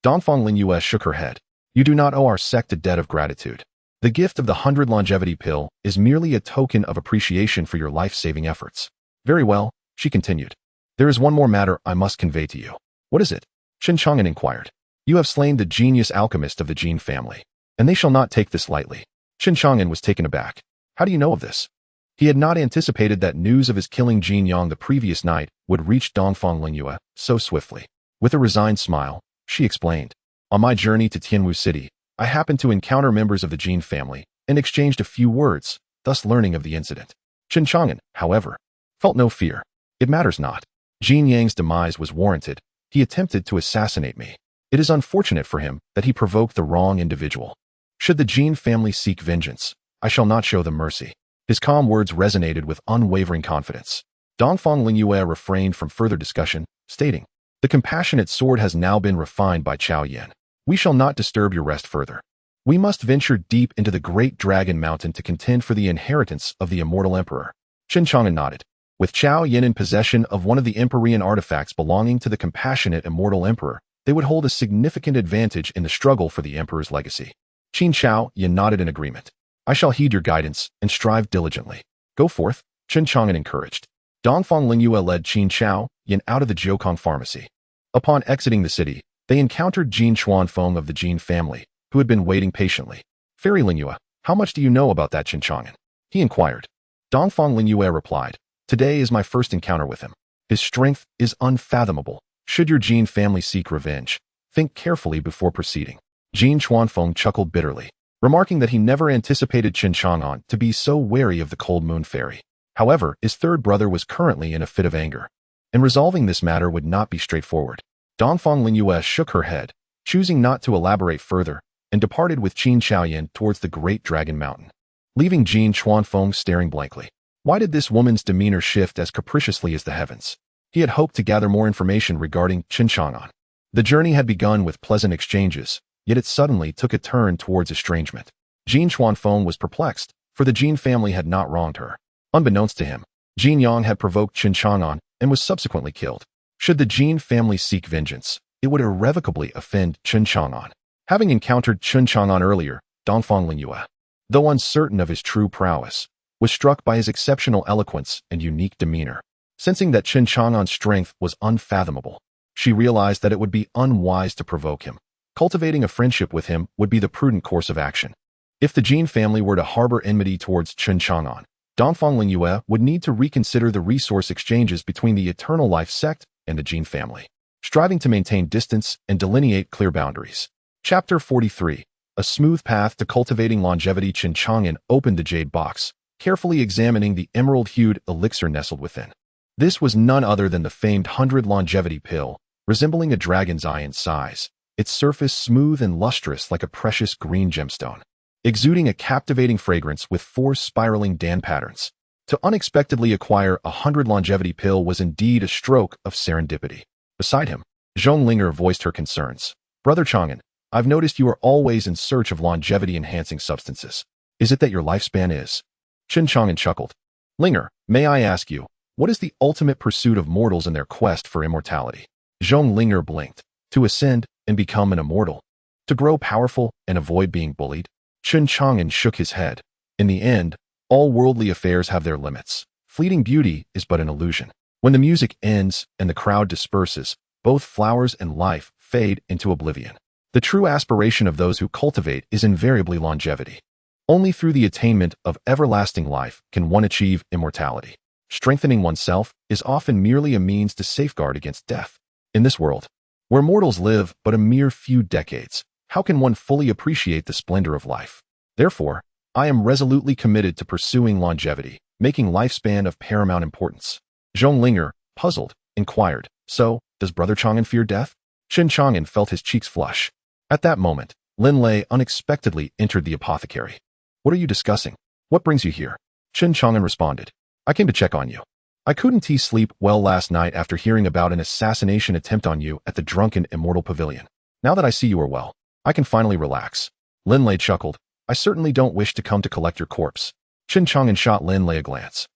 Dongfang Lingyue shook her head. You do not owe our sect a debt of gratitude. The gift of the 100 longevity pill is merely a token of appreciation for your life-saving efforts. Very well, she continued. There is one more matter I must convey to you. What is it? Chen Chang'an inquired. You have slain the genius alchemist of the Jin family, and they shall not take this lightly. Chen Chang'an was taken aback. How do you know of this? He had not anticipated that news of his killing Jin Yang the previous night would reach Dongfang Lingyue so swiftly. With a resigned smile, she explained. On my journey to Tianwu City, I happened to encounter members of the Jin family and exchanged a few words, thus learning of the incident. Chen Chang'an, however, felt no fear. It matters not. Jin Yang's demise was warranted. He attempted to assassinate me. It is unfortunate for him that he provoked the wrong individual. Should the Jin family seek vengeance, I shall not show them mercy. His calm words resonated with unwavering confidence. Dongfang Lingyue refrained from further discussion, stating, the compassionate sword has now been refined by Chao Yan. We shall not disturb your rest further. We must venture deep into the great dragon mountain to contend for the inheritance of the immortal emperor. Chen Chang'an nodded. With Chao Yan in possession of one of the Empyrean artifacts belonging to the compassionate immortal emperor, they would hold a significant advantage in the struggle for the emperor's legacy. Chao Yan nodded in agreement. I shall heed your guidance and strive diligently. Go forth, Chen Chang'an encouraged. Dongfang Lingyue led Chao Yan out of the Jiukong pharmacy. Upon exiting the city, they encountered Jin Chuanfeng of the Jin family, who had been waiting patiently. Fairy Lingyue, how much do you know about that Chen Chang'an? He inquired. Dongfang Lingyue replied, today is my first encounter with him. His strength is unfathomable. Should your Jin family seek revenge, think carefully before proceeding. Jin Chuanfeng chuckled bitterly, remarking that he never anticipated Chen Chang'an to be so wary of the Cold Moon Fairy. However, his third brother was currently in a fit of anger, and resolving this matter would not be straightforward. Dongfang Lingyue shook her head, choosing not to elaborate further, and departed with Qin Xiaoyan towards the Great Dragon Mountain, leaving Jin Chuanfeng staring blankly. Why did this woman's demeanor shift as capriciously as the heavens? He had hoped to gather more information regarding Chen Chang'an. The journey had begun with pleasant exchanges, yet it suddenly took a turn towards estrangement. Jin Chuanfeng was perplexed, for the Jin family had not wronged her. Unbeknownst to him, Jin Yang had provoked Chen Chang'an and was subsequently killed. Should the Jin family seek vengeance, it would irrevocably offend Chen Chang'an. Having encountered Chen Chang'an earlier, Dongfang Lingyue, though uncertain of his true prowess, was struck by his exceptional eloquence and unique demeanor. Sensing that Chen Chang'an's strength was unfathomable, she realized that it would be unwise to provoke him. Cultivating a friendship with him would be the prudent course of action. If the Jin family were to harbor enmity towards Chen Chang'an, Dongfang Lingyue would need to reconsider the resource exchanges between the Eternal Life sect and the Jin family, striving to maintain distance and delineate clear boundaries. Chapter 43. A smooth path to cultivating longevity. Chen Chang'an opened the jade box, carefully examining the emerald-hued elixir nestled within. This was none other than the famed 100 longevity pill, resembling a dragon's eye in size, its surface smooth and lustrous like a precious green gemstone, exuding a captivating fragrance with 4 spiraling Dan patterns. To unexpectedly acquire a 100 longevity pill was indeed a stroke of serendipity. Beside him, Zhong Linger voiced her concerns. Brother Chang'an, I've noticed you are always in search of longevity-enhancing substances. Is it that your lifespan is? Chen Chang'an chuckled. Linger, may I ask you, What is the ultimate pursuit of mortals in their quest for immortality? Zhong Ling'er blinked. To ascend and become an immortal. To grow powerful and avoid being bullied? Chen Chang'an shook his head. In the end, all worldly affairs have their limits. Fleeting beauty is but an illusion. When the music ends and the crowd disperses, both flowers and life fade into oblivion. The true aspiration of those who cultivate is invariably longevity. Only through the attainment of everlasting life can one achieve immortality. Strengthening oneself is often merely a means to safeguard against death. In this world, where mortals live but a mere few decades, how can one fully appreciate the splendor of life? Therefore, I am resolutely committed to pursuing longevity, making lifespan of paramount importance. Zhong Ling'er, puzzled, inquired, so, does Brother Chang'an fear death? Chen Chang'an felt his cheeks flush. At that moment, Lin Lei unexpectedly entered the apothecary. What are you discussing? What brings you here? Chen Chang'an responded. I came to check on you. I couldn't sleep well last night after hearing about an assassination attempt on you at the drunken immortal pavilion. Now that I see you are well, I can finally relax. Lin Lei chuckled. I certainly don't wish to come to collect your corpse. Chen Chang'an shot Lin Lei a glance.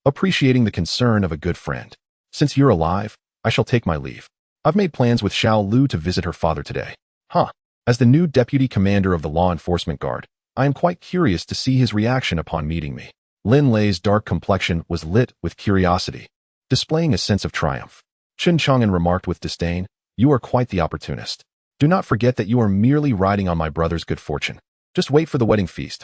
Appreciating the concern of a good friend. Since you're alive, I shall take my leave. I've made plans with Xiao Lu to visit her father today. As the new deputy commander of the law enforcement guard, I am quite curious to see his reaction upon meeting me. Lin Lei's dark complexion was lit with curiosity, displaying a sense of triumph. Chen Chang'an remarked with disdain, you are quite the opportunist. Do not forget that you are merely riding on my brother's good fortune. Just wait for the wedding feast,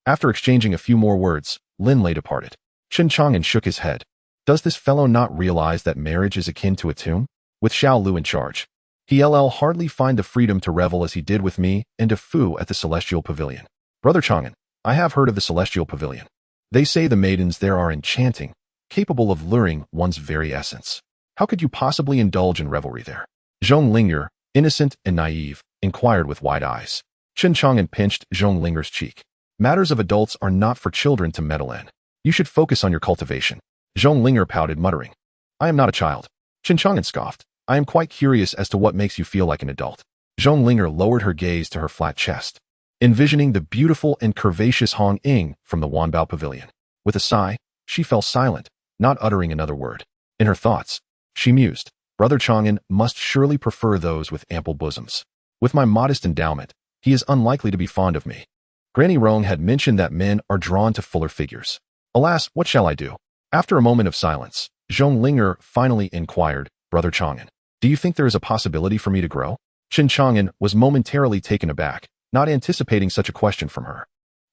After exchanging a few more words, Lin Lei departed. Chen Chang'an shook his head. Does this fellow not realize that marriage is akin to a tomb? With Xiao Lu in charge, he'll hardly find the freedom to revel as he did with me and to foo at the Celestial Pavilion. Brother Chang'an, I have heard of the Celestial Pavilion. They say the maidens there are enchanting, capable of luring one's very essence. How could you possibly indulge in revelry there? Zhong Ling'er, innocent and naive, inquired with wide eyes. Chen Chang'an pinched Zhong Ling'er's cheek. Matters of adults are not for children to meddle in. You should focus on your cultivation. Zhong Ling'er pouted, muttering. I am not a child. Chen Chang'an scoffed. I am quite curious as to what makes you feel like an adult. Zhong Ling'er lowered her gaze to her flat chest, envisioning the beautiful and curvaceous Hong Ying from the Wanbao Pavilion. With a sigh, she fell silent, not uttering another word. In her thoughts, she mused, Brother Chang'an must surely prefer those with ample bosoms. With my modest endowment, he is unlikely to be fond of me. Granny Rong had mentioned that men are drawn to fuller figures. Alas, what shall I do? After a moment of silence, Zhong Ling'er finally inquired, Brother Chang'an, do you think there is a possibility for me to grow? Chen Chang'an was momentarily taken aback, not anticipating such a question from her.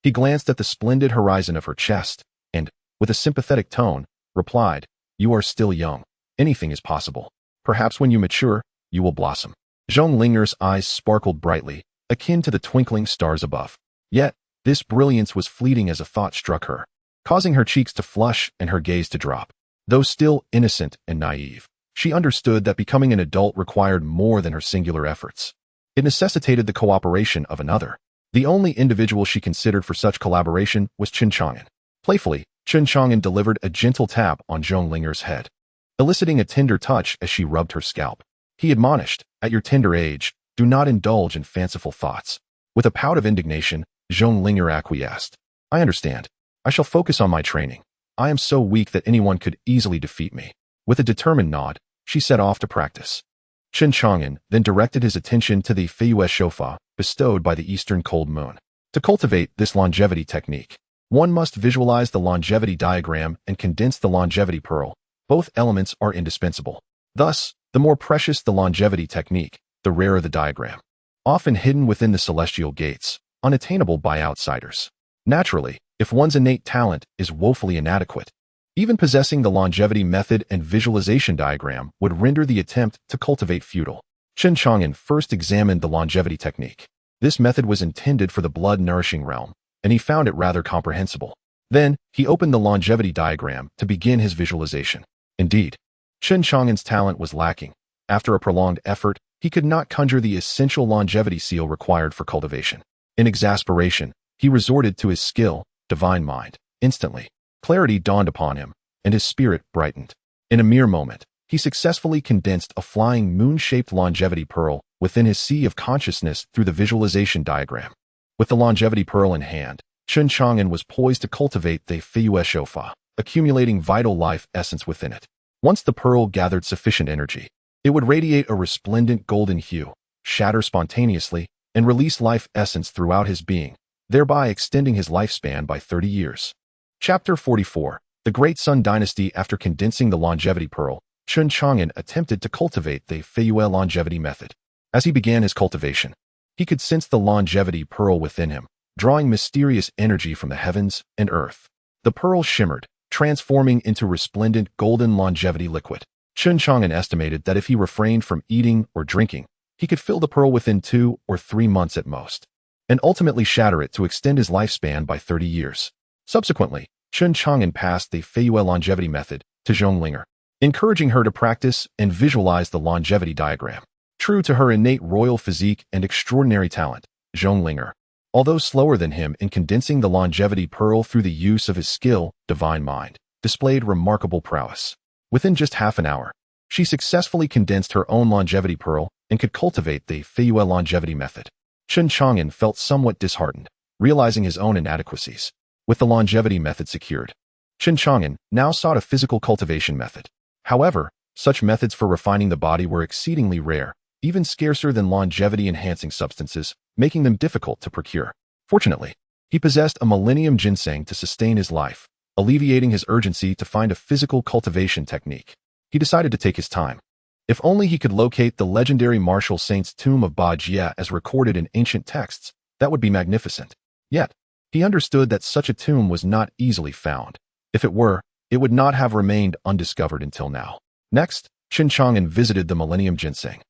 He glanced at the splendid horizon of her chest, and, with a sympathetic tone, replied, You are still young. Anything is possible. Perhaps when you mature, you will blossom. Zhong Ling'er's eyes sparkled brightly, akin to the twinkling stars above. Yet, this brilliance was fleeting as a thought struck her, causing her cheeks to flush and her gaze to drop. Though still innocent and naive, she understood that becoming an adult required more than her singular efforts. It necessitated the cooperation of another. The only individual she considered for such collaboration was Chen Chang'an. Playfully, Chen Chang'an delivered a gentle tap on Zhong Ling'er's head, eliciting a tender touch as she rubbed her scalp. He admonished, at your tender age, do not indulge in fanciful thoughts. With a pout of indignation, Zhong Ling'er acquiesced. I understand. I shall focus on my training. I am so weak that anyone could easily defeat me. With a determined nod, she set off to practice. Chen Chang'an then directed his attention to the peerless shofa bestowed by the eastern cold moon. To cultivate this longevity technique, one must visualize the longevity diagram and condense the longevity pearl. Both elements are indispensable. Thus, the more precious the longevity technique, the rarer the diagram. Often hidden within the celestial gates, unattainable by outsiders. Naturally, if one's innate talent is woefully inadequate, even possessing the longevity method and visualization diagram would render the attempt to cultivate futile. Chen Chang'an first examined the longevity technique. This method was intended for the blood-nourishing realm, and he found it rather comprehensible. Then, he opened the longevity diagram to begin his visualization. Indeed, Chen Chang'an's talent was lacking. After a prolonged effort, he could not conjure the essential longevity seal required for cultivation. In exasperation, he resorted to his skill, divine mind. Instantly, clarity dawned upon him, and his spirit brightened. In a mere moment, he successfully condensed a flying moon-shaped longevity pearl within his sea of consciousness through the visualization diagram. With the longevity pearl in hand, Chen Chang'an was poised to cultivate the peerless shofa. accumulating vital life essence within it. Once the pearl gathered sufficient energy, it would radiate a resplendent golden hue, shatter spontaneously, and release life essence throughout his being, thereby extending his lifespan by 30 years. Chapter 44. The Great Sun Dynasty. After condensing the longevity pearl, Chen Chang'an attempted to cultivate the Feyue longevity method. As he began his cultivation, he could sense the longevity pearl within him, drawing mysterious energy from the heavens and earth. The pearl shimmered, transforming into resplendent golden longevity liquid. Chen Chang'an estimated that if he refrained from eating or drinking, he could fill the pearl within 2 or 3 months at most, and ultimately shatter it to extend his lifespan by 30 years. Subsequently, Chen Chang'an passed the Feyue longevity method to Zhonglinger, encouraging her to practice and visualize the longevity diagram. True to her innate royal physique and extraordinary talent, Zhonglinger, although slower than him in condensing the longevity pearl through the use of his skill, divine mind, displayed remarkable prowess. Within just half an hour, she successfully condensed her own longevity pearl and could cultivate the Feyue longevity method. Chen Chang'an felt somewhat disheartened, realizing his own inadequacies. With the longevity method secured, Chen Chang'an now sought a physical cultivation method. However, such methods for refining the body were exceedingly rare, even scarcer than longevity-enhancing substances, making them difficult to procure. Fortunately, he possessed a millennium ginseng to sustain his life, alleviating his urgency to find a physical cultivation technique. He decided to take his time. If only he could locate the legendary martial saint's tomb of Ba Jia as recorded in ancient texts, that would be magnificent. Yet, he understood that such a tomb was not easily found. If it were, it would not have remained undiscovered until now. Next, Chen Chang'an visited the millennium ginseng.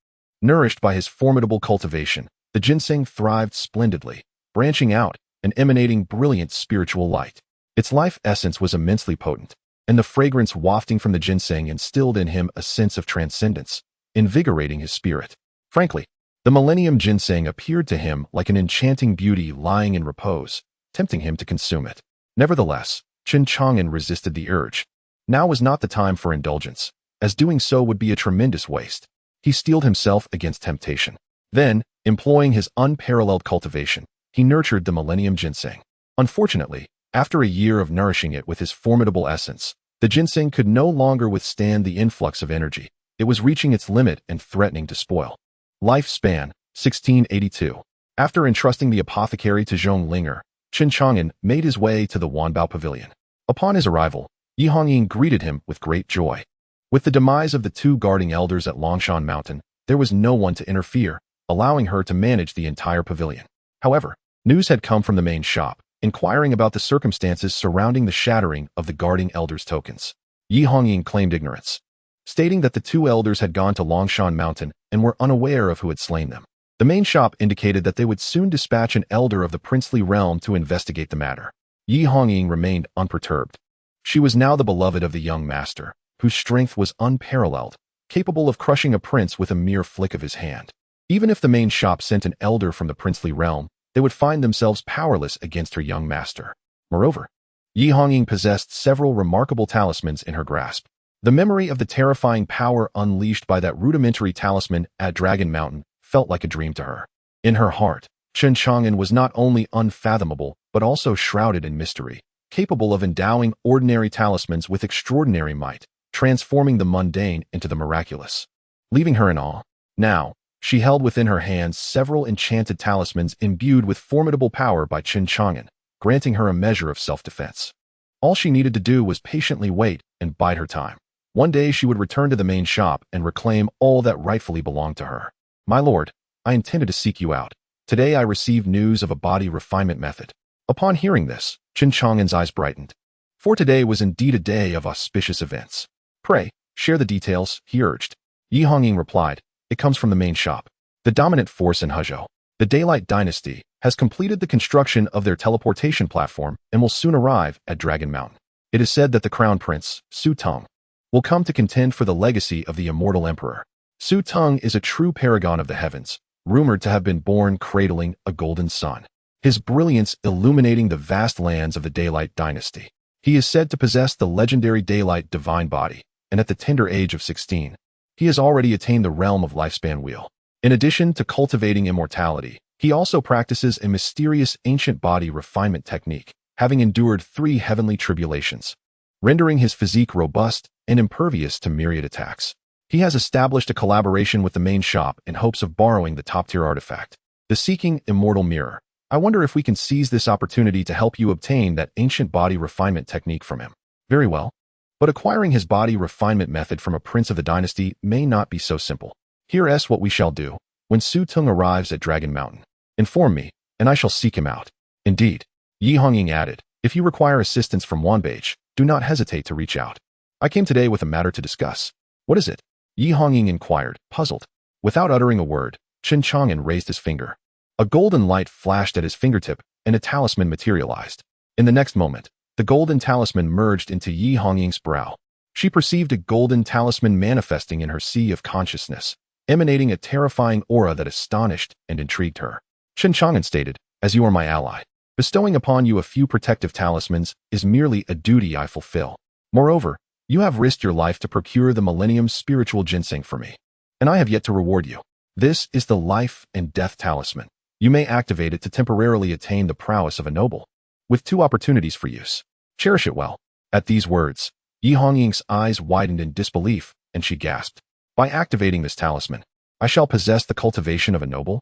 Nourished by his formidable cultivation, the ginseng thrived splendidly, branching out and emanating brilliant spiritual light. Its life essence was immensely potent, and the fragrance wafting from the ginseng instilled in him a sense of transcendence, invigorating his spirit. Frankly, the millennium ginseng appeared to him like an enchanting beauty lying in repose, tempting him to consume it. Nevertheless, Chen Chang'an resisted the urge. Now was not the time for indulgence, as doing so would be a tremendous waste. He steeled himself against temptation. Then, employing his unparalleled cultivation, he nurtured the millennium ginseng. Unfortunately, after a year of nourishing it with his formidable essence, the ginseng could no longer withstand the influx of energy. It was reaching its limit and threatening to spoil. Lifespan, 1682. After entrusting the apothecary to Zhonglinger, Chen Chang'an made his way to the Wanbao Pavilion. Upon his arrival, Yi Hongying greeted him with great joy. With the demise of the 2 guarding elders at Longshan Mountain, there was no one to interfere, allowing her to manage the entire pavilion. However, news had come from the main shop, inquiring about the circumstances surrounding the shattering of the guarding elders' tokens. Yi Hongying claimed ignorance, stating that the 2 elders had gone to Longshan Mountain and were unaware of who had slain them. The main shop indicated that they would soon dispatch an elder of the princely realm to investigate the matter. Yi Hongying remained unperturbed. She was now the beloved of the young master, whose strength was unparalleled, capable of crushing a prince with a mere flick of his hand. Even if the main shop sent an elder from the princely realm, they would find themselves powerless against her young master. Moreover, Yi Hongying possessed several remarkable talismans in her grasp. The memory of the terrifying power unleashed by that rudimentary talisman at Dragon Mountain felt like a dream to her. In her heart, Chen Chang'an was not only unfathomable, but also shrouded in mystery, capable of endowing ordinary talismans with extraordinary might, transforming the mundane into the miraculous. Leaving her in awe, now, she held within her hands several enchanted talismans imbued with formidable power by Chen Chang'an, granting her a measure of self-defense. All she needed to do was patiently wait and bide her time. One day she would return to the main shop and reclaim all that rightfully belonged to her. My lord, I intended to seek you out. Today I received news of a body refinement method. Upon hearing this, Chen Chang'an's eyes brightened. For today was indeed a day of auspicious events. Pray, share the details, he urged. Yi Hongying replied, it comes from the main shop. The dominant force in Hezhou, the Daylight Dynasty, has completed the construction of their teleportation platform and will soon arrive at Dragon Mountain. It is said that the crown prince, Su Teng, will come to contend for the legacy of the immortal emperor. Su Teng is a true paragon of the heavens, rumored to have been born cradling a golden sun, his brilliance illuminating the vast lands of the Daylight Dynasty. He is said to possess the legendary Daylight divine body, and at the tender age of 16, he has already attained the realm of lifespan wheel. In addition to cultivating immortality, he also practices a mysterious ancient body refinement technique, having endured 3 heavenly tribulations. rendering his physique robust and impervious to myriad attacks. He has established a collaboration with the main shop in hopes of borrowing the top-tier artifact, the Seeking Immortal Mirror. I wonder if we can seize this opportunity to help you obtain that ancient body refinement technique from him. Very well. But acquiring his body refinement method from a prince of the dynasty may not be so simple. Here's what we shall do. When Su Tung arrives at Dragon Mountain, inform me, and I shall seek him out. Indeed. Yi Hongying added, if you require assistance from Wanbage, do not hesitate to reach out. I came today with a matter to discuss. What is it? Yi Hongying inquired, puzzled. Without uttering a word, Chen Chang'an raised his finger. A golden light flashed at his fingertip, and a talisman materialized. In the next moment, the golden talisman merged into Yi Hongying's brow. She perceived a golden talisman manifesting in her sea of consciousness, emanating a terrifying aura that astonished and intrigued her. Chen Chang'an stated, as you are my ally, bestowing upon you a few protective talismans is merely a duty I fulfill. Moreover, you have risked your life to procure the Millennium's spiritual ginseng for me, and I have yet to reward you. This is the life and death talisman. You may activate it to temporarily attain the prowess of a noble, with 2 opportunities for use. Cherish it well. At these words, Yi Hongying's eyes widened in disbelief, and she gasped. By activating this talisman, I shall possess the cultivation of a noble?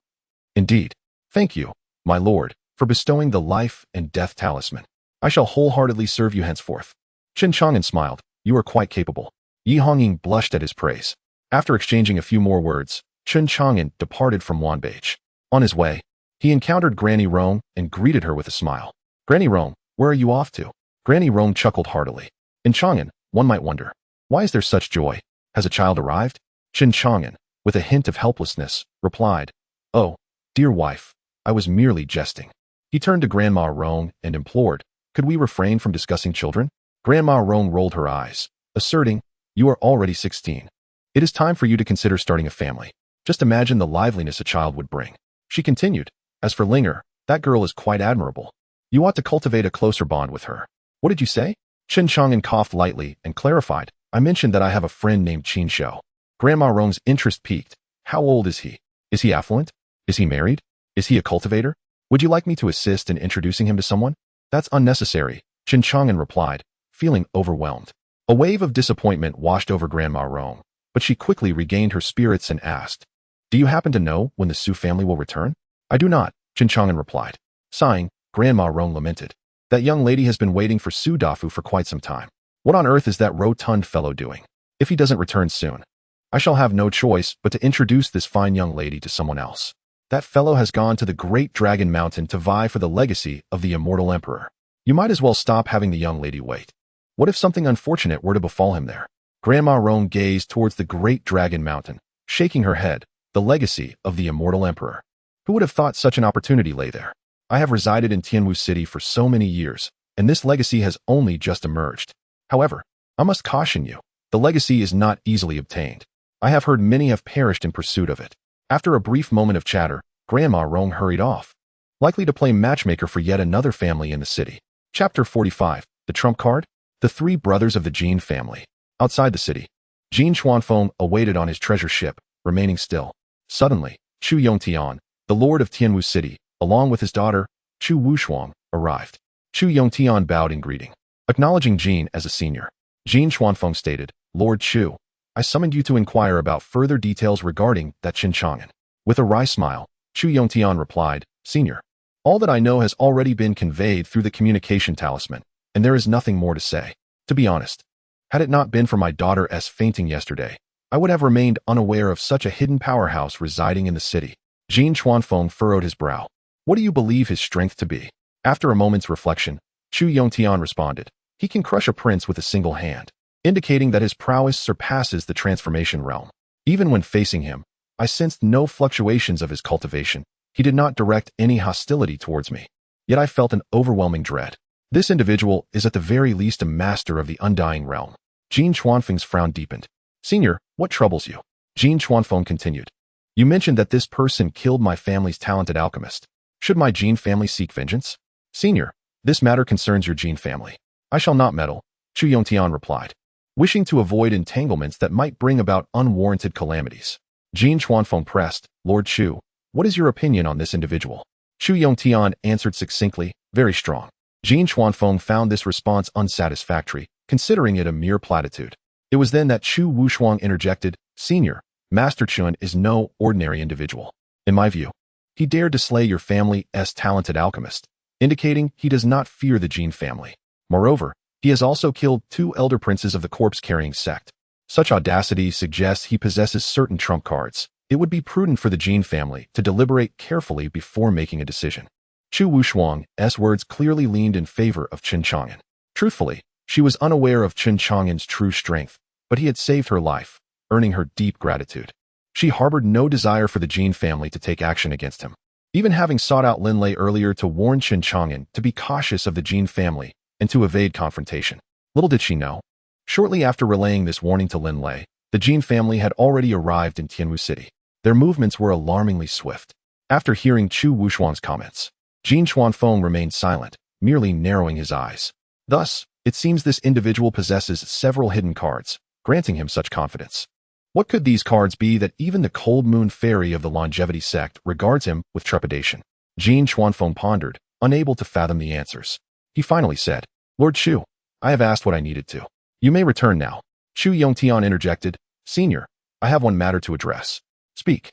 Indeed. Thank you, my lord, for bestowing the life and death talisman. I shall wholeheartedly serve you henceforth. Chen Chang'an smiled. You are quite capable. Yi Hongying blushed at his praise. After exchanging a few more words, Chen Chang'an departed from Wanbage. On his way, he encountered Granny Rong and greeted her with a smile. Granny Rong, where are you off to? Granny Rong chuckled heartily. In Chang'an, one might wonder, why is there such joy? Has a child arrived? Chen Chang'an, with a hint of helplessness, replied, oh, dear wife, I was merely jesting. He turned to Grandma Rong and implored, could we refrain from discussing children? Grandma Rong rolled her eyes, asserting, you are already 16. It is time for you to consider starting a family. Just imagine the liveliness a child would bring. She continued, as for Linger, that girl is quite admirable. You ought to cultivate a closer bond with her. What did you say? Chen Chang'an coughed lightly and clarified, I mentioned that I have a friend named Qin Shou. Grandma Rong's interest piqued. How old is he? Is he affluent? Is he married? Is he a cultivator? Would you like me to assist in introducing him to someone? That's unnecessary, Chen Chang'an replied, feeling overwhelmed. A wave of disappointment washed over Grandma Rong, but she quickly regained her spirits and asked, do you happen to know when the Su family will return? I do not, Chen Chang'an replied. Sighing, Grandma Rong lamented. That young lady has been waiting for Su Dafu for quite some time. What on earth is that rotund fellow doing? If he doesn't return soon, I shall have no choice but to introduce this fine young lady to someone else. That fellow has gone to the Great Dragon Mountain to vie for the legacy of the Immortal Emperor. You might as well stop having the young lady wait. What if something unfortunate were to befall him there? Grandma Rong gazed towards the Great Dragon Mountain, shaking her head, the legacy of the Immortal Emperor. Who would have thought such an opportunity lay there? I have resided in Tianwu City for so many years, and this legacy has only just emerged. However, I must caution you, the legacy is not easily obtained. I have heard many have perished in pursuit of it. After a brief moment of chatter, Grandma Rong hurried off, likely to play matchmaker for yet another family in the city. Chapter 45, The Trump Card? The 3 brothers of the Jin family. Outside the city, Jin Xuanfeng awaited on his treasure ship, remaining still. Suddenly, Chu Yongtian, the lord of Tianwu City, along with his daughter, Chu Wushuang, arrived. Chu Yongtian bowed in greeting. Acknowledging Jin as a senior, Jin Xuanfeng stated, Lord Chu, I summoned you to inquire about further details regarding that Chen Chang'an. With a wry smile, Chu Yongtian replied, Senior, all that I know has already been conveyed through the communication talisman, and there is nothing more to say. To be honest, had it not been for my daughter's fainting yesterday, I would have remained unaware of such a hidden powerhouse residing in the city. Jin Xuanfeng furrowed his brow. What do you believe his strength to be? After a moment's reflection, Chu Yongtian responded, he can crush a prince with a single hand, indicating that his prowess surpasses the transformation realm. Even when facing him, I sensed no fluctuations of his cultivation. He did not direct any hostility towards me. Yet I felt an overwhelming dread. This individual is at the very least a master of the undying realm. Jin Xuanfeng's frown deepened. Senior, what troubles you? Jin Xuanfeng continued. You mentioned that this person killed my family's talented alchemist. Should my Jin family seek vengeance? Senior, this matter concerns your Jin family. I shall not meddle, Chu Yongtian replied, wishing to avoid entanglements that might bring about unwarranted calamities. Jin Xuanfeng pressed, Lord Chu, what is your opinion on this individual? Chu Yongtian answered succinctly, very strong. Jin Xuanfeng found this response unsatisfactory, considering it a mere platitude. It was then that Chu Wushuang interjected, "Senior, Master Chun is no ordinary individual. In my view, he dared to slay your family's talented alchemist, indicating he does not fear the Jin family. Moreover, he has also killed 2 elder princes of the corpse-carrying sect. Such audacity suggests he possesses certain trump cards. It would be prudent for the Jin family to deliberate carefully before making a decision." Chu Wushuang's words clearly leaned in favor of Chen Chang'an. Truthfully, she was unaware of Chen Chang'an's true strength, but he had saved her life, earning her deep gratitude. She harbored no desire for the Jin family to take action against him, even having sought out Lin Lei earlier to warn Chen Chang'an to be cautious of the Jin family and to evade confrontation. Little did she know, shortly after relaying this warning to Lin Lei, the Jin family had already arrived in Tianwu City. Their movements were alarmingly swift. After hearing Chu Wushuang's comments, Jin Chuanfeng remained silent, merely narrowing his eyes. Thus, it seems this individual possesses several hidden cards, granting him such confidence. What could these cards be that even the Cold Moon Fairy of the Longevity sect regards him with trepidation? Jin Chuanfeng pondered, unable to fathom the answers. He finally said, "Lord Chu, I have asked what I needed to. You may return now." Chu Yongtian interjected, "Senior, I have one matter to address. Speak.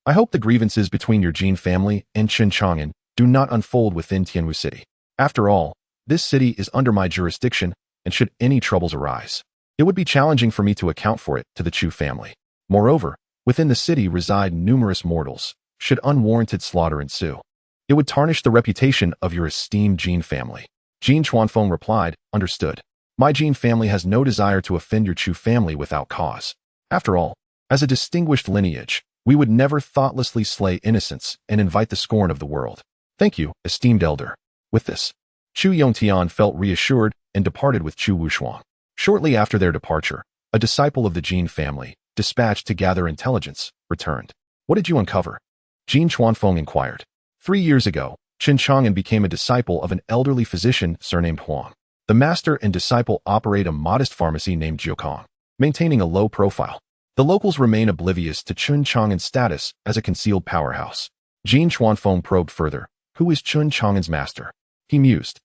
I hope the grievances between your Jin family and Chen Chang'an do not unfold within Tianwu City. After all, this city is under my jurisdiction, and should any troubles arise, it would be challenging for me to account for it to the Chu family. Moreover, within the city reside numerous mortals. Should unwarranted slaughter ensue, it would tarnish the reputation of your esteemed Jin family." Jin Chuanfeng replied, "Understood. My Jin family has no desire to offend your Chu family without cause. After all, as a distinguished lineage, we would never thoughtlessly slay innocents and invite the scorn of the world. Thank you, esteemed elder." With this, Chu Yongtian felt reassured and departed with Chu Wushuang. Shortly after their departure, a disciple of the Jin family, dispatched to gather intelligence, returned. "What did you uncover?" Jin Chuanfeng inquired. 3 years ago, Chen Chang'an became a disciple of an elderly physician surnamed Huang. The master and disciple operate a modest pharmacy named Jiukong, maintaining a low profile. The locals remain oblivious to Chen Chang'an's status as a concealed powerhouse. Jin Chuanfeng probed further. Who is Chen Chang'an's master? He mused.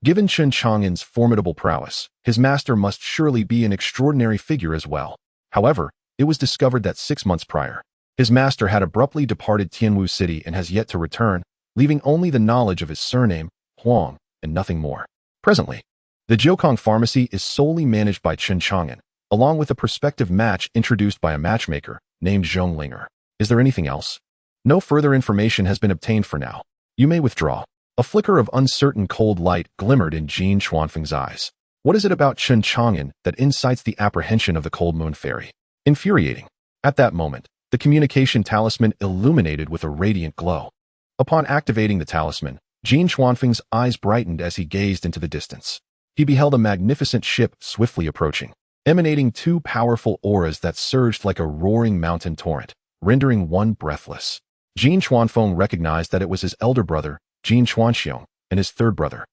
Given Chen Chang'an's formidable prowess, his master must surely be an extraordinary figure as well. However, it was discovered that 6 months prior, his master had abruptly departed Tianwu City and has yet to return, leaving only the knowledge of his surname, Huang, and nothing more. Presently, the Jiukong pharmacy is solely managed by Chen Chang'an, along with a prospective match introduced by a matchmaker named Zhong Linger. Is there anything else? No further information has been obtained for now. You may withdraw. A flicker of uncertain cold light glimmered in Jin Chuanfeng's eyes. What is it about Chen Chang'an that incites the apprehension of the Cold Moon Fairy? Infuriating. At that moment, the communication talisman illuminated with a radiant glow. Upon activating the talisman, Jin Chuanfeng's eyes brightened as he gazed into the distance. He beheld a magnificent ship swiftly approaching, emanating 2 powerful auras that surged like a roaring mountain torrent, rendering one breathless. Jin Chuanfeng recognized that it was his elder brother, Jin Chuanxiong, and his third brother,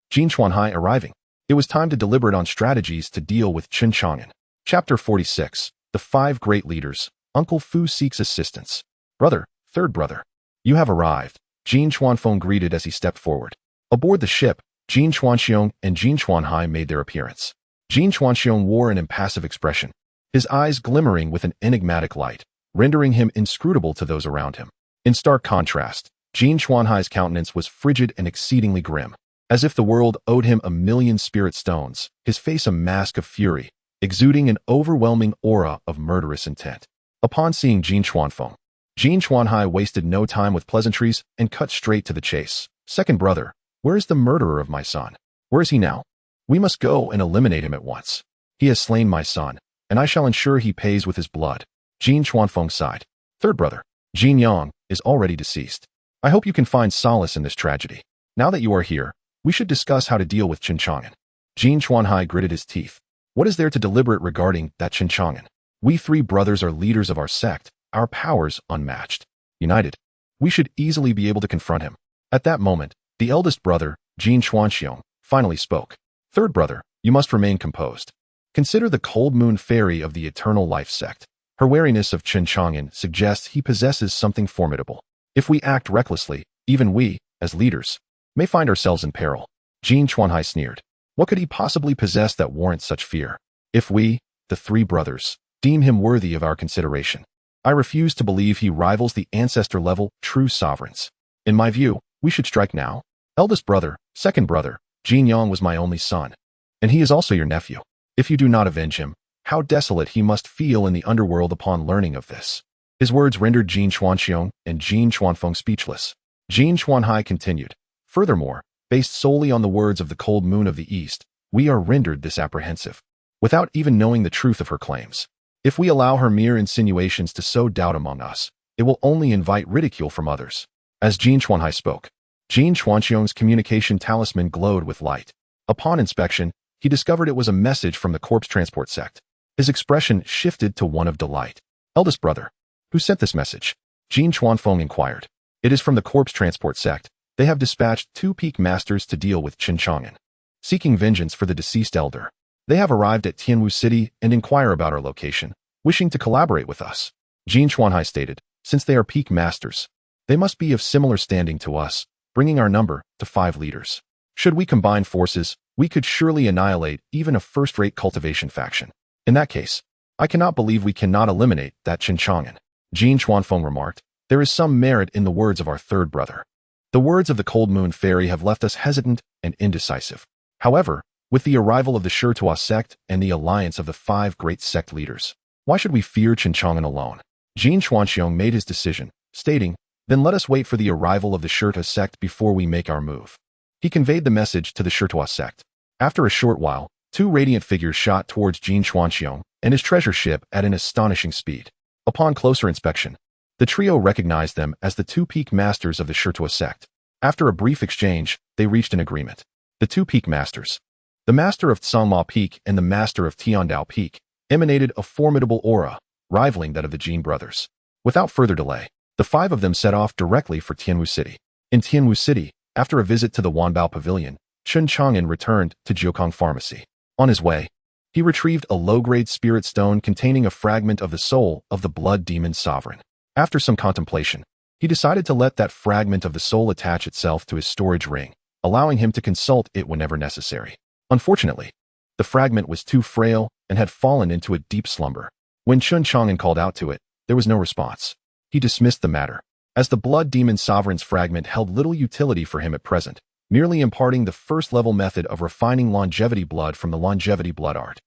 Jin Chuanhai, arriving. It was time to deliberate on strategies to deal with Chen Chang'an. Chapter 46. The 5 Great Leaders. Uncle Fu seeks assistance. Brother, third brother, you have arrived, Jin Chuanfeng greeted as he stepped forward. Aboard the ship, Jin Chuanxiong and Jin Chuanhai made their appearance. Jin Chuanxiong wore an impassive expression, his eyes glimmering with an enigmatic light, rendering him inscrutable to those around him. In stark contrast, Jin Chuanhai's countenance was frigid and exceedingly grim, as if the world owed him 1,000,000 spirit stones, his face a mask of fury, exuding an overwhelming aura of murderous intent. Upon seeing Jin Chuanfeng, Jin Chuanhai wasted no time with pleasantries and cut straight to the chase. Second brother, where is the murderer of my son? Where is he now? We must go and eliminate him at once. He has slain my son, and I shall ensure he pays with his blood. Jin Chuanfeng sighed. Third brother, Jin Yang, is already deceased. I hope you can find solace in this tragedy. Now that you are here, we should discuss how to deal with Chen Chang'an. Jin Chuanhai gritted his teeth. What is there to deliberate regarding that Chen Chang'an? We 3 brothers are leaders of our sect, our powers unmatched. United, we should easily be able to confront him. At that moment, the eldest brother, Jin Chuanxiong, finally spoke. Third brother, you must remain composed. Consider the Cold Moon Fairy of the Eternal Life sect. Her wariness of Chen Chang'an suggests he possesses something formidable. If we act recklessly, even we, as leaders, may find ourselves in peril. Jin Chuanhai sneered. What could he possibly possess that warrants such fear? If we, the three brothers, deem him worthy of our consideration, I refuse to believe he rivals the ancestor-level true sovereigns. In my view, we should strike now. Eldest brother, second brother, Jin Yang was my only son, and he is also your nephew. If you do not avenge him, how desolate he must feel in the underworld upon learning of this. His words rendered Jin Chuanxiong and Jin Chuanfeng speechless. Jin Chuanhai continued, furthermore, based solely on the words of the cold moon of the east, we are rendered this apprehensive, without even knowing the truth of her claims. If we allow her mere insinuations to sow doubt among us, it will only invite ridicule from others. As Jin Chuanhai spoke, Jin Chuanxiong's communication talisman glowed with light. Upon inspection, he discovered it was a message from the corpse transport sect. His expression shifted to one of delight. Eldest brother, who sent this message? Jin Chuanfeng inquired. It is from the corpse transport sect. They have dispatched 2 peak masters to deal with Chen Chang'an, seeking vengeance for the deceased elder. They have arrived at Tianwu City and inquire about our location, wishing to collaborate with us. Jin Chuanhai stated, since they are peak masters, they must be of similar standing to us, bringing our number to 5 leaders. Should we combine forces, we could surely annihilate even a first-rate cultivation faction. In that case, I cannot believe we cannot eliminate that Chen Chang'an. Jin Chuanfeng remarked, there is some merit in the words of our third brother. The words of the Cold Moon Fairy have left us hesitant and indecisive. However, with the arrival of the Shirtua sect and the alliance of the 5 great sect leaders, why should we fear Chen Chang'an alone? Jin Chuanxiong made his decision, stating, then let us wait for the arrival of the Shirtua sect before we make our move. He conveyed the message to the Shirtua sect. After a short while, 2 radiant figures shot towards Jin Chuanxiong and his treasure ship at an astonishing speed. Upon closer inspection, the trio recognized them as the 2 peak masters of the Shirtua sect. After a brief exchange, they reached an agreement. The 2 peak masters, the master of Tsangma Peak and the master of Tiandao Peak, emanated a formidable aura, rivaling that of the Jin brothers. Without further delay, the 5 of them set off directly for Tianwu City. In Tianwu City, after a visit to the Wanbao Pavilion, Chen Chang'an returned to Jiukong Pharmacy. On his way, he retrieved a low-grade spirit stone containing a fragment of the soul of the blood demon sovereign. After some contemplation, he decided to let that fragment of the soul attach itself to his storage ring, allowing him to consult it whenever necessary. Unfortunately, the fragment was too frail and had fallen into a deep slumber. When Chen Chang'an called out to it, there was no response. He dismissed the matter, as the blood demon sovereign's fragment held little utility for him at present, merely imparting the first-level method of refining longevity blood from the longevity blood art.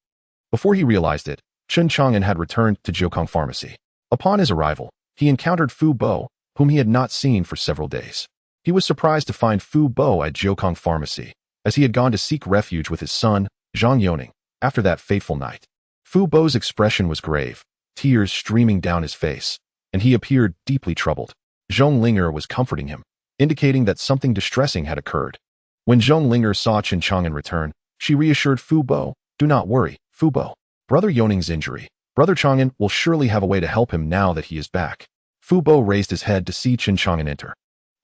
Before he realized it, Chen Chang'an had returned to Jiukong Pharmacy. Upon his arrival, he encountered Fu Bo, whom he had not seen for several days. He was surprised to find Fu Bo at Jiukong Pharmacy, as he had gone to seek refuge with his son, Zhang Yoning, after that fateful night. Fu Bo's expression was grave, tears streaming down his face, and he appeared deeply troubled. Zhong Linger was comforting him, indicating that something distressing had occurred. When Zhong Linger saw Chen Chang'an return, she reassured Fu Bo, do not worry, Fu Bo. Brother Yoning's injury. Brother Chang'an will surely have a way to help him now that he is back. Fu Bo raised his head to see Chen Chang'an enter,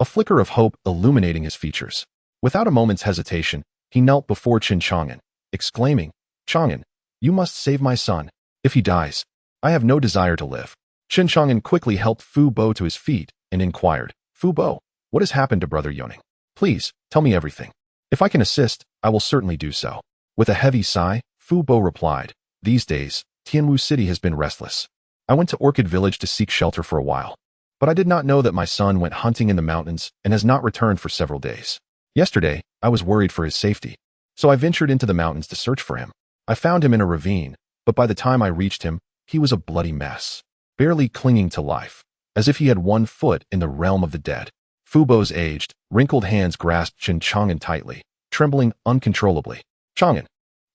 a flicker of hope illuminating his features. Without a moment's hesitation, he knelt before Chen Chang'an, exclaiming, Chang'an, you must save my son. If he dies, I have no desire to live. Chen Chang'an quickly helped Fu Bo to his feet and inquired, Fu Bo, what has happened to Brother Yoning? Please, tell me everything. If I can assist, I will certainly do so. With a heavy sigh, Fu Bo replied, these days, Tianwu City has been restless. I went to Orchid Village to seek shelter for a while, but I did not know that my son went hunting in the mountains and has not returned for several days. Yesterday, I was worried for his safety, so I ventured into the mountains to search for him. I found him in a ravine, but by the time I reached him, he was a bloody mess, barely clinging to life, as if he had 1 foot in the realm of the dead. Fu Bo's aged, wrinkled hands grasped Chen Chang'an tightly, trembling uncontrollably. Chang'an,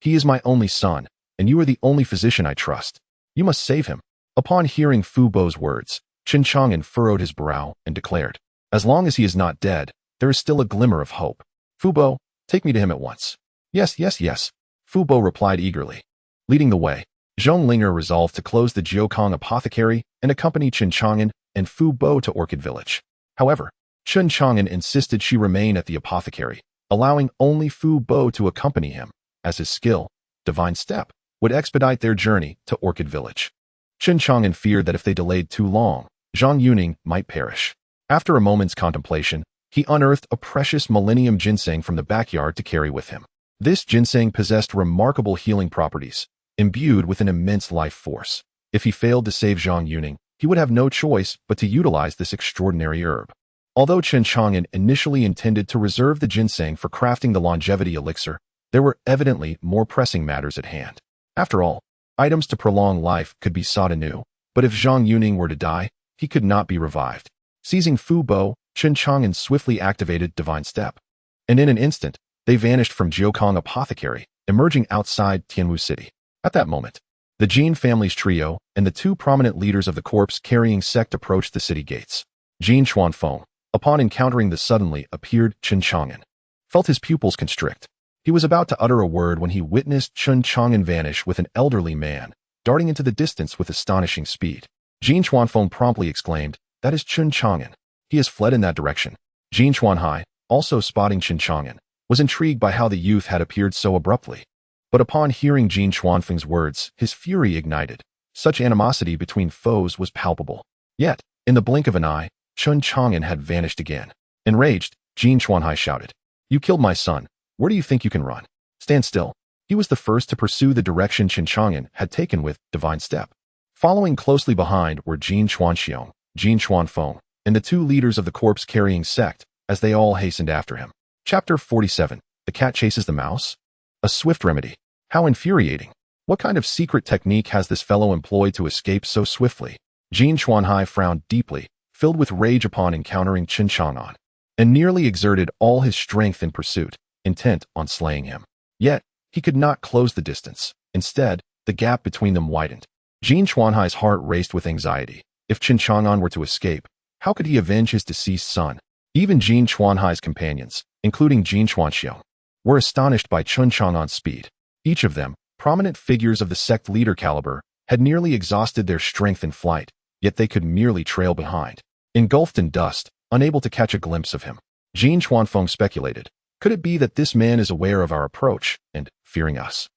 he is my only son, and you are the only physician I trust. You must save him. Upon hearing Fu Bo's words, Chen Chang'an furrowed his brow and declared, as long as he is not dead, there is still a glimmer of hope. Fu Bo, take me to him at once. Yes, yes, yes, Fu Bo replied eagerly. Leading the way, Zhong Linger resolved to close the Jiukong apothecary and accompany Chen Chang'an and Fu Bo to Orchid Village. However, Chen Chang'an insisted she remain at the apothecary, allowing only Fu Bo to accompany him, as his skill, divine step, would expedite their journey to Orchid Village. Chen Chang'an feared that if they delayed too long, Zhang Yuning might perish. After a moment's contemplation, he unearthed a precious millennium ginseng from the backyard to carry with him. This ginseng possessed remarkable healing properties, imbued with an immense life force. If he failed to save Zhang Yuning, he would have no choice but to utilize this extraordinary herb. Although Chen Chang'an initially intended to reserve the ginseng for crafting the longevity elixir, there were evidently more pressing matters at hand. After all, items to prolong life could be sought anew, but if Zhang Yuning were to die, he could not be revived. Seizing Fu Bo, Chen Chang'an swiftly activated Divine Step. And in an instant, they vanished from Jiukong Apothecary, emerging outside Tianwu City. At that moment, the Jin family's trio and the two prominent leaders of the corpse-carrying sect approached the city gates. Jin Xuanfeng, upon encountering the suddenly appeared Chen Chang'an, felt his pupils constrict. He was about to utter a word when he witnessed Chen Chang'an vanish with an elderly man, darting into the distance with astonishing speed. Jin Xuanfeng promptly exclaimed, "That is Chen Chang'an. He has fled in that direction." Jin Xuanhai, also spotting Chen Chang'an, was intrigued by how the youth had appeared so abruptly. But upon hearing Jin Xuanfeng's words, his fury ignited. Such animosity between foes was palpable. Yet, in the blink of an eye, Chen Chang'an had vanished again. Enraged, Jin Xuanhai shouted, "You killed my son. Where do you think you can run? Stand still." He was the first to pursue the direction Chen Chang'an had taken with Divine Step. Following closely behind were Jin Xuanxiong, Jin Xuanfeng, and the two leaders of the corpse-carrying sect, as they all hastened after him. Chapter 47. The Cat Chases the Mouse? A swift remedy. How infuriating. What kind of secret technique has this fellow employed to escape so swiftly? Jin Xuanhai frowned deeply, filled with rage upon encountering Chen Chang'an, and nearly exerted all his strength in pursuit, intent on slaying him. Yet, he could not close the distance. Instead, the gap between them widened. Jin Xuanhai's heart raced with anxiety. If Chen Chang'an were to escape, how could he avenge his deceased son? Even Jin Xuanhai's companions, including Jin Xuanxiong, were astonished by Chen Chang'an's speed. Each of them, prominent figures of the sect leader caliber, had nearly exhausted their strength in flight, yet they could merely trail behind. Engulfed in dust, unable to catch a glimpse of him, Jin Xuanfeng speculated, could it be that this man is aware of our approach and, fearing us,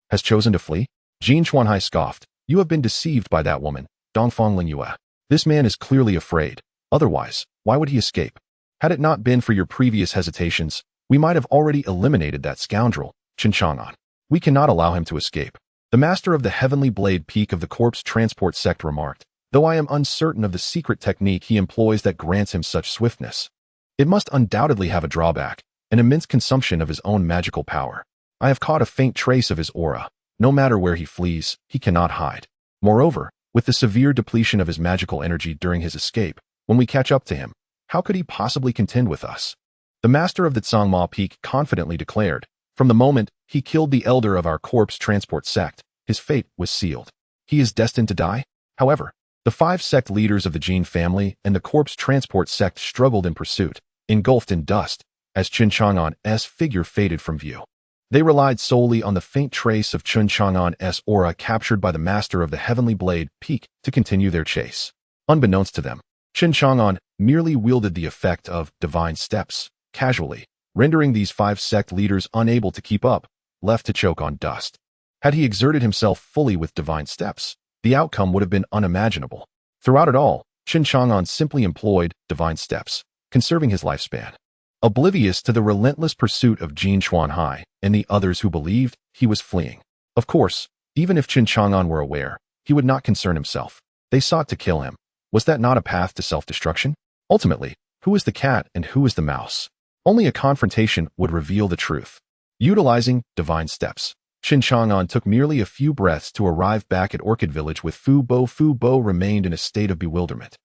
has chosen to flee? Jin Xuanhai scoffed, "You have been deceived by that woman, Dongfang Lingyue. This man is clearly afraid. Otherwise, why would he escape? Had it not been for your previous hesitations, we might have already eliminated that scoundrel, Chen Chang'an. We cannot allow him to escape." The master of the Heavenly Blade Peak of the Corpse Transport Sect remarked, "Though I am uncertain of the secret technique he employs that grants him such swiftness, it must undoubtedly have a drawback, an immense consumption of his own magical power. I have caught a faint trace of his aura. No matter where he flees, he cannot hide. Moreover, with the severe depletion of his magical energy during his escape, when we catch up to him, how could he possibly contend with us?" The master of the Tsangma Peak confidently declared, "From the moment he killed the elder of our corpse transport sect, his fate was sealed. He is destined to die." However, the 5 sect leaders of the Jin family and the corpse transport sect struggled in pursuit, engulfed in dust, as Chen Chang'an's figure faded from view. They relied solely on the faint trace of Chen Chang'an's aura captured by the master of the Heavenly Blade Peak to continue their chase. Unbeknownst to them, Chen Chang'an merely wielded the effect of divine steps, casually, rendering these 5 sect leaders unable to keep up, left to choke on dust. Had he exerted himself fully with divine steps, the outcome would have been unimaginable. Throughout it all, Chen Chang'an simply employed divine steps, conserving his lifespan. Oblivious to the relentless pursuit of Jin Xuanhai and the others who believed he was fleeing. Of course, even if Chen Chang'an were aware, he would not concern himself. They sought to kill him. Was that not a path to self-destruction? Ultimately, who is the cat and who is the mouse? Only a confrontation would reveal the truth. Utilizing divine steps, Chen Chang'an took merely a few breaths to arrive back at Orchid Village with Fu Bo. Fu Bo remained in a state of bewilderment,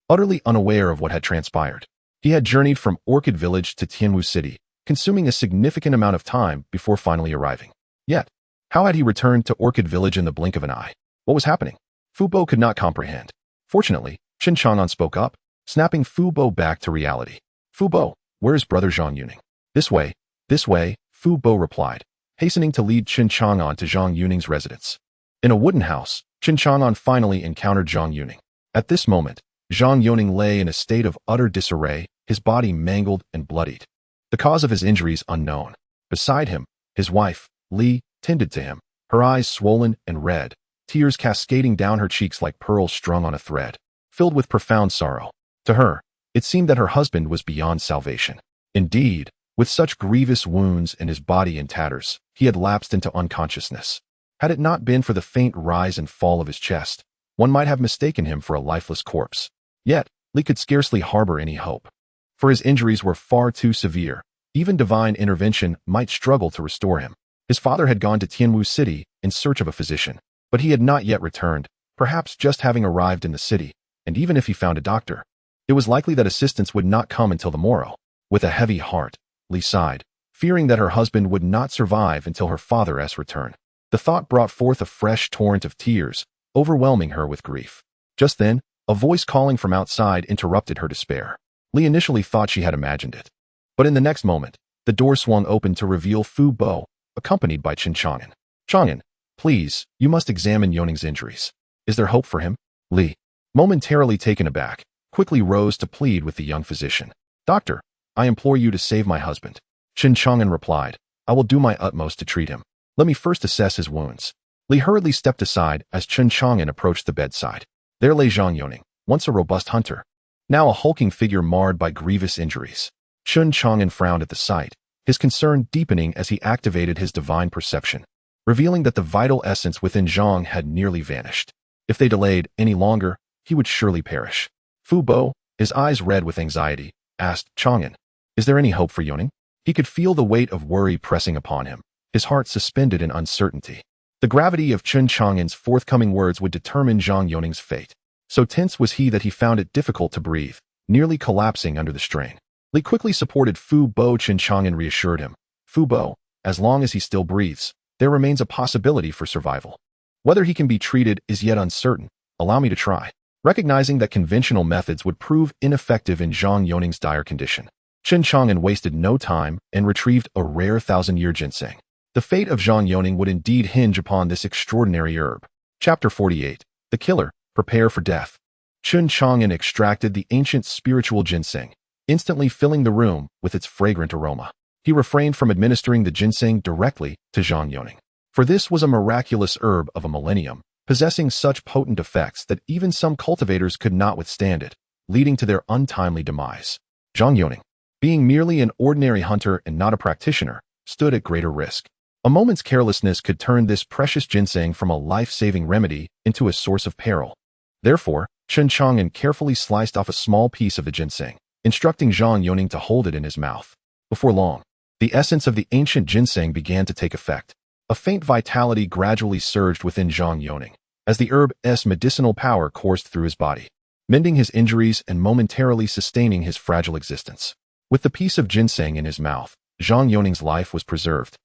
utterly unaware of what had transpired. He had journeyed from Orchid Village to Tianwu City, consuming a significant amount of time before finally arriving. Yet, how had he returned to Orchid Village in the blink of an eye? What was happening? Fu Bo could not comprehend. Fortunately, Chen Chang'an spoke up, snapping Fu Bo back to reality. "Fu Bo, where is brother Zhang Yuning?" This way, Fu Bo replied, hastening to lead Chen Chang'an to Zhang Yuning's residence. In a wooden house, Chen Chang'an finally encountered Zhang Yuning. At this moment, Zhang Yuning lay in a state of utter disarray, his body mangled and bloodied. The cause of his injuries unknown. Beside him, his wife, Li, tended to him, her eyes swollen and red, tears cascading down her cheeks like pearls strung on a thread. Filled with profound sorrow. To her, it seemed that her husband was beyond salvation. Indeed, With such grievous wounds and his body in tatters, he had lapsed into unconsciousness. Had it not been for the faint rise and fall of his chest, one might have mistaken him for a lifeless corpse. Yet, Li could scarcely harbor any hope. For his injuries were far too severe. Even divine intervention might struggle to restore him. His father had gone to Tianwu City in search of a physician, but he had not yet returned, perhaps just having arrived in the city, and even if he found a doctor, it was likely that assistance would not come until the morrow. With a heavy heart, Li sighed, fearing that her husband would not survive until her father's return. The thought brought forth a fresh torrent of tears, overwhelming her with grief. Just then, a voice calling from outside interrupted her despair. Li initially thought she had imagined it. But in the next moment, the door swung open to reveal Fu Bo, accompanied by Chen Chang'an. Chang'an, please, you must examine Yoning's injuries. Is there hope for him? Li, momentarily taken aback, quickly rose to plead with the young physician. Doctor, I implore you to save my husband. Chen Chang'an replied, I will do my utmost to treat him. Let me first assess his wounds. Li hurriedly stepped aside as Chen Chang'an approached the bedside. There lay Zhang Yoning, once a robust hunter, now a hulking figure marred by grievous injuries. Chen Chang'an frowned at the sight, his concern deepening as he activated his divine perception, revealing that the vital essence within Zhang had nearly vanished. If they delayed any longer, he would surely perish. Fu Bo, his eyes red with anxiety, asked Chang'an, is there any hope for Yoning? He could feel the weight of worry pressing upon him, his heart suspended in uncertainty. The gravity of Chen Chang'an's forthcoming words would determine Zhang Yoning's fate. So tense was he that he found it difficult to breathe, nearly collapsing under the strain. Li quickly supported Fu Bo. Chen Chang'an reassured him. Fu Bo, as long as he still breathes, there remains a possibility for survival. Whether he can be treated is yet uncertain. Allow me to try. Recognizing that conventional methods would prove ineffective in Zhang Yoning's dire condition, Chen Chang'an wasted no time and retrieved a rare 1,000-year ginseng. The fate of Zhang Yoning would indeed hinge upon this extraordinary herb. Chapter 48. The Killer, Prepare for Death. Chen Chang'an extracted the ancient spiritual ginseng, instantly filling the room with its fragrant aroma. He refrained from administering the ginseng directly to Zhang Yoning, for this was a miraculous herb of a millennium, possessing such potent effects that even some cultivators could not withstand it, leading to their untimely demise. Zhang Yoning, being merely an ordinary hunter and not a practitioner, stood at greater risk. A moment's carelessness could turn this precious ginseng from a life-saving remedy into a source of peril. Therefore, Chen Chang'an carefully sliced off a small piece of the ginseng, instructing Zhang Yoning to hold it in his mouth. Before long, the essence of the ancient ginseng began to take effect. A faint vitality gradually surged within Zhang Yoning, as the herb's medicinal power coursed through his body, mending his injuries and momentarily sustaining his fragile existence. With the piece of ginseng in his mouth, Zhang Yoning's life was preserved,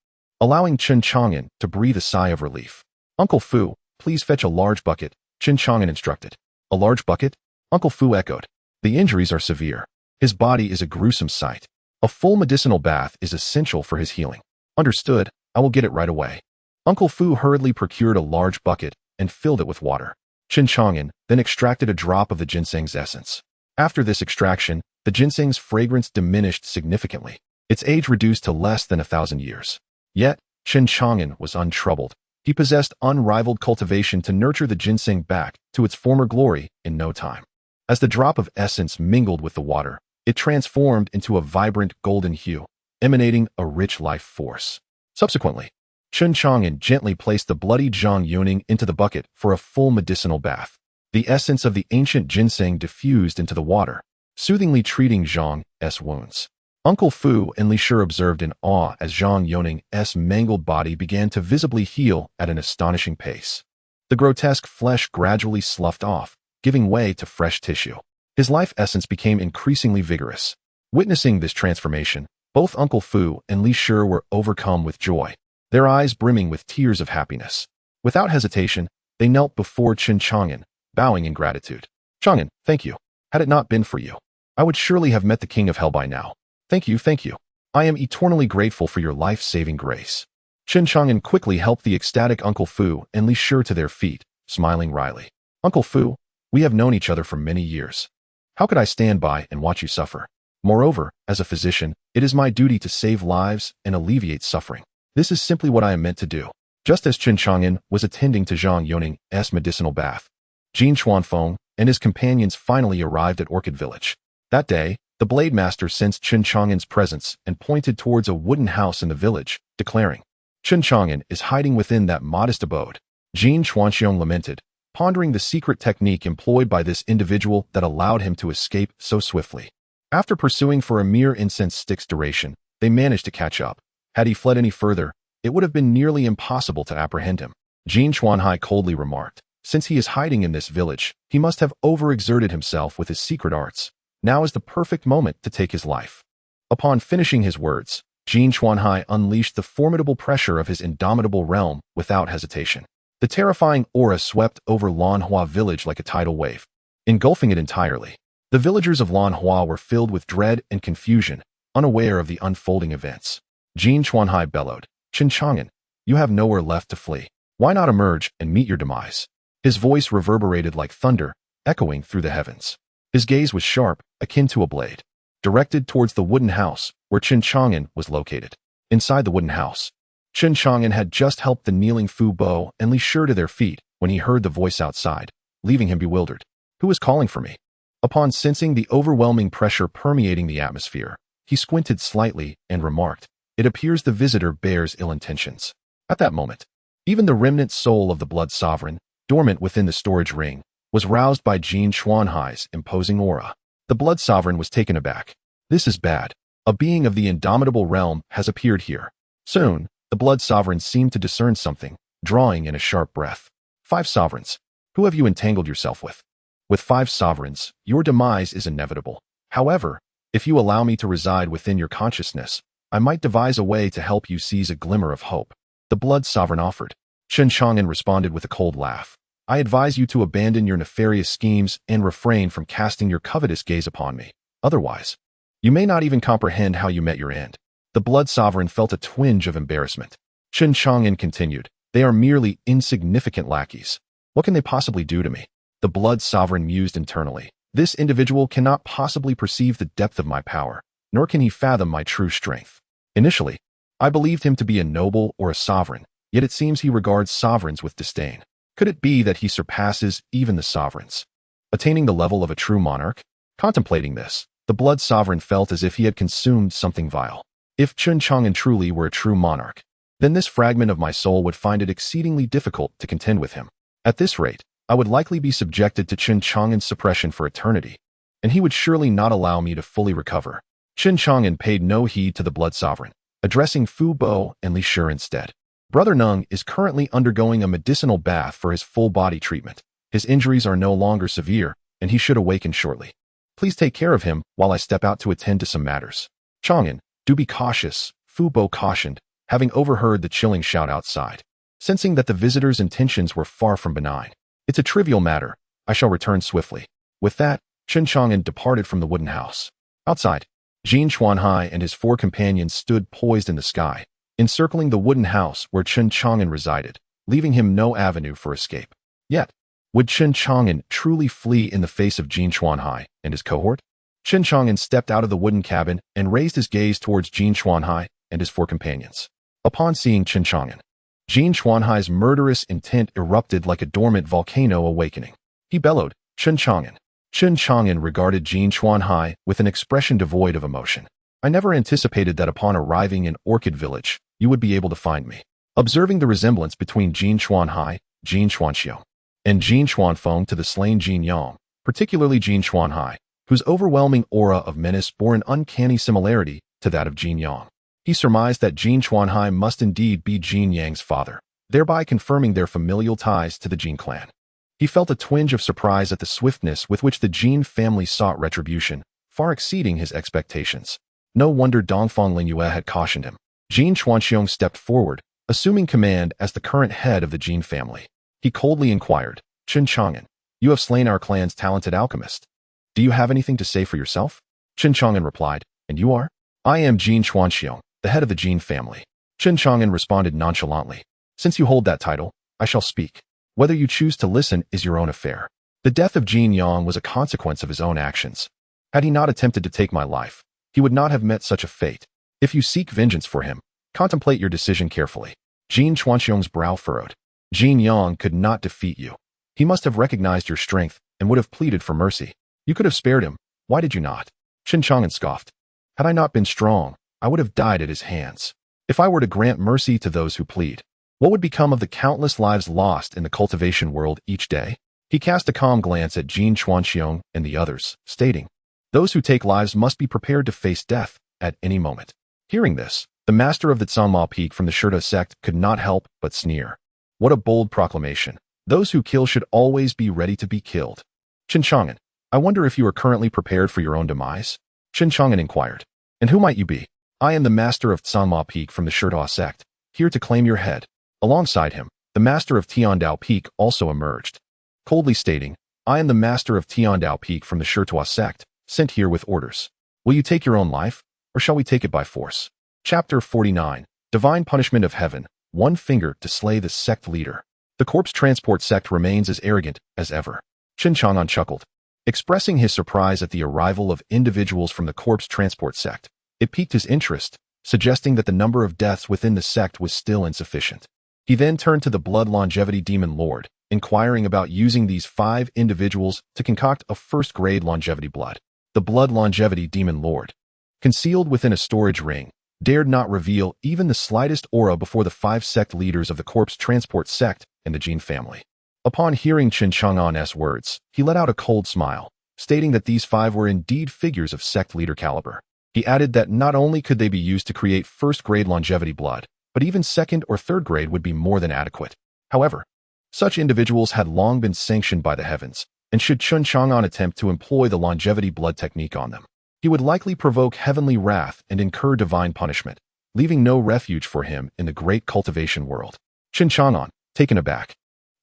allowing Chen Chang'an to breathe a sigh of relief. Uncle Fu, please fetch a large bucket, Chen Chang'an instructed. A large bucket? Uncle Fu echoed. The injuries are severe. His body is a gruesome sight. A full medicinal bath is essential for his healing. Understood, I will get it right away. Uncle Fu hurriedly procured a large bucket and filled it with water. Chen Chang'an then extracted a drop of the ginseng's essence. After this extraction, the ginseng's fragrance diminished significantly, its age reduced to less than 1,000 years. Yet, Chen Chang'an was untroubled. He possessed unrivaled cultivation to nurture the ginseng back to its former glory in no time. As the drop of essence mingled with the water, it transformed into a vibrant golden hue, emanating a rich life force. Subsequently, Chen Chang'an gently placed the bloodied Zhang Yoning into the bucket for a full medicinal bath. The essence of the ancient ginseng diffused into the water, soothingly treating Zhang's wounds. Uncle Fu and Li Shi observed in awe as Zhang Yoning's mangled body began to visibly heal at an astonishing pace. The grotesque flesh gradually sloughed off, giving way to fresh tissue. His life essence became increasingly vigorous. Witnessing this transformation, both Uncle Fu and Li Shi were overcome with joy, their eyes brimming with tears of happiness. Without hesitation, they knelt before Chen Chang'an, bowing in gratitude. Chang'an, thank you. Had it not been for you, I would surely have met the king of hell by now. Thank you, thank you. I am eternally grateful for your life-saving grace. Chen Chang'an quickly helped the ecstatic Uncle Fu and Li Shi to their feet, smiling wryly. Uncle Fu, we have known each other for many years. How could I stand by and watch you suffer? Moreover, as a physician, it is my duty to save lives and alleviate suffering. This is simply what I am meant to do. Just as Chen Chang'an was attending to Zhang Yoning's medicinal bath, Jin Chuanfeng and his companions finally arrived at Orchid Village. That day, The blade master sensed Chen Chang'an's presence and pointed towards a wooden house in the village, declaring, "Chen Chang'an is hiding within that modest abode." Jin Chuanxiong lamented, pondering the secret technique employed by this individual that allowed him to escape so swiftly. After pursuing for a mere incense stick's duration, they managed to catch up. Had he fled any further, it would have been nearly impossible to apprehend him. Jin Chuanhai coldly remarked, "Since he is hiding in this village, he must have overexerted himself with his secret arts. Now is the perfect moment to take his life." Upon finishing his words, Jin Chuanhai unleashed the formidable pressure of his indomitable realm without hesitation. The terrifying aura swept over Lanhua village like a tidal wave, engulfing it entirely. The villagers of Lanhua were filled with dread and confusion, unaware of the unfolding events. Jin Chuanhai bellowed, "Chen Chang'an, you have nowhere left to flee. Why not emerge and meet your demise?" His voice reverberated like thunder, echoing through the heavens. His gaze was sharp, akin to a blade, directed towards the wooden house where Chen Chang'an was located. Inside the wooden house, Chen Chang'an had just helped the kneeling Fu Bo and Li Shi to their feet when he heard the voice outside, leaving him bewildered. Who is calling for me? Upon sensing the overwhelming pressure permeating the atmosphere, he squinted slightly and remarked, "It appears the visitor bears ill intentions." At that moment, even the remnant soul of the Blood Sovereign, dormant within the storage ring, was roused by Jin Chuanhai's imposing aura. The Blood Sovereign was taken aback. "This is bad. A being of the indomitable realm has appeared here." Soon, the Blood Sovereign seemed to discern something, drawing in a sharp breath. "5 sovereigns. Who have you entangled yourself with?" "With 5 sovereigns, your demise is inevitable. However, if you allow me to reside within your consciousness, I might devise a way to help you seize a glimmer of hope," the Blood Sovereign offered. Chen Chang'an responded with a cold laugh. "I advise you to abandon your nefarious schemes and refrain from casting your covetous gaze upon me. Otherwise, you may not even comprehend how you met your end." The Blood Sovereign felt a twinge of embarrassment. Chen Chang'an continued, "They are merely insignificant lackeys. What can they possibly do to me?" The Blood Sovereign mused internally. "This individual cannot possibly perceive the depth of my power, nor can he fathom my true strength. Initially, I believed him to be a noble or a sovereign, yet it seems he regards sovereigns with disdain. Could it be that he surpasses even the sovereigns, attaining the level of a true monarch?" Contemplating this, the Blood Sovereign felt as if he had consumed something vile. If Chen Chang'an truly were a true monarch, then this fragment of my soul would find it exceedingly difficult to contend with him. At this rate, I would likely be subjected to Chen Chang'an's suppression for eternity, and he would surely not allow me to fully recover. Chen Chang'an paid no heed to the Blood Sovereign, addressing Fu Bo and Li Shi instead. "Brother Nung is currently undergoing a medicinal bath for his full-body treatment. His injuries are no longer severe, and he should awaken shortly. Please take care of him while I step out to attend to some matters." "Chang'an, do be cautious," Fu Bo cautioned, having overheard the chilling shout outside. Sensing that the visitor's intentions were far from benign, "It's a trivial matter. I shall return swiftly." With that, Chen Chang'an departed from the wooden house. Outside, Jin Chuanhai and his 4 companions stood poised in the sky, encircling the wooden house where Chen Chang'an resided, leaving him no avenue for escape. Yet, would Chen Chang'an truly flee in the face of Jin Chuanhai and his cohort? Chen Chang'an stepped out of the wooden cabin and raised his gaze towards Jin Chuanhai and his 4 companions. Upon seeing Chen Chang'an, Jin Chuanhai's murderous intent erupted like a dormant volcano awakening. He bellowed, "Chen Chang'an." Chen Chang'an regarded Jin Chuanhai with an expression devoid of emotion. "I never anticipated that upon arriving in Orchid Village, you would be able to find me." Observing the resemblance between Jin Chuanhai, Jin Chuanxiong, and Jin Chuanfeng to the slain Jin Yang, particularly Jin Chuanhai, whose overwhelming aura of menace bore an uncanny similarity to that of Jin Yang, he surmised that Jin Chuanhai must indeed be Jin Yang's father, thereby confirming their familial ties to the Jin clan. He felt a twinge of surprise at the swiftness with which the Jin family sought retribution, far exceeding his expectations. No wonder Dongfang Lingyue had cautioned him. Jin Chuanxiong stepped forward, assuming command as the current head of the Jin family. He coldly inquired, "Chen Chang'an, you have slain our clan's talented alchemist. Do you have anything to say for yourself?" Chen Chang'an replied, "And you are?" "I am Jin Chuanxiong, the head of the Jin family." Chen Chang'an responded nonchalantly, "Since you hold that title, I shall speak. Whether you choose to listen is your own affair. The death of Jin Yang was a consequence of his own actions. Had he not attempted to take my life, he would not have met such a fate. If you seek vengeance for him, contemplate your decision carefully." Jin Chuanxiong's brow furrowed. "Jin Yang could not defeat you. He must have recognized your strength and would have pleaded for mercy. You could have spared him. Why did you not?" Chen Chang'an scoffed. Had I not been strong, I would have died at his hands. If I were to grant mercy to those who plead, what would become of the countless lives lost in the cultivation world each day? He cast a calm glance at Jin Chuanxiong and the others, stating, those who take lives must be prepared to face death at any moment. Hearing this, the master of the Zhangma Peak from the Shurta sect could not help but sneer. What a bold proclamation. Those who kill should always be ready to be killed. Chen Chang'an, I wonder if you are currently prepared for your own demise? Chen Chang'an inquired. And who might you be? I am the master of Zhangma Peak from the Shurta sect, here to claim your head. Alongside him, the master of Tiandao Peak also emerged, coldly stating, I am the master of Tiandao Peak from the Shurta sect, sent here with orders. Will you take your own life, or shall we take it by force? Chapter 49, Divine Punishment of Heaven, One Finger to Slay the Sect Leader. The corpse transport sect remains as arrogant as ever. Chen Chang'an chuckled, expressing his surprise at the arrival of individuals from the corpse transport sect. It piqued his interest, suggesting that the number of deaths within the sect was still insufficient. He then turned to the Blood Longevity Demon Lord, inquiring about using these 5 individuals to concoct a first-grade longevity blood. The Blood Longevity Demon Lord, concealed within a storage ring, dared not reveal even the slightest aura before the 5 sect leaders of the corpse transport sect and the Jin family. Upon hearing Chen Chang'an's words, he let out a cold smile, stating that these 5 were indeed figures of sect leader caliber. He added that not only could they be used to create first-grade longevity blood, but even second or third grade would be more than adequate. However, such individuals had long been sanctioned by the heavens, and should Chen Chang'an attempt to employ the longevity blood technique on them, he would likely provoke heavenly wrath and incur divine punishment, leaving no refuge for him in the great cultivation world. Chen Chang'an, taken aback,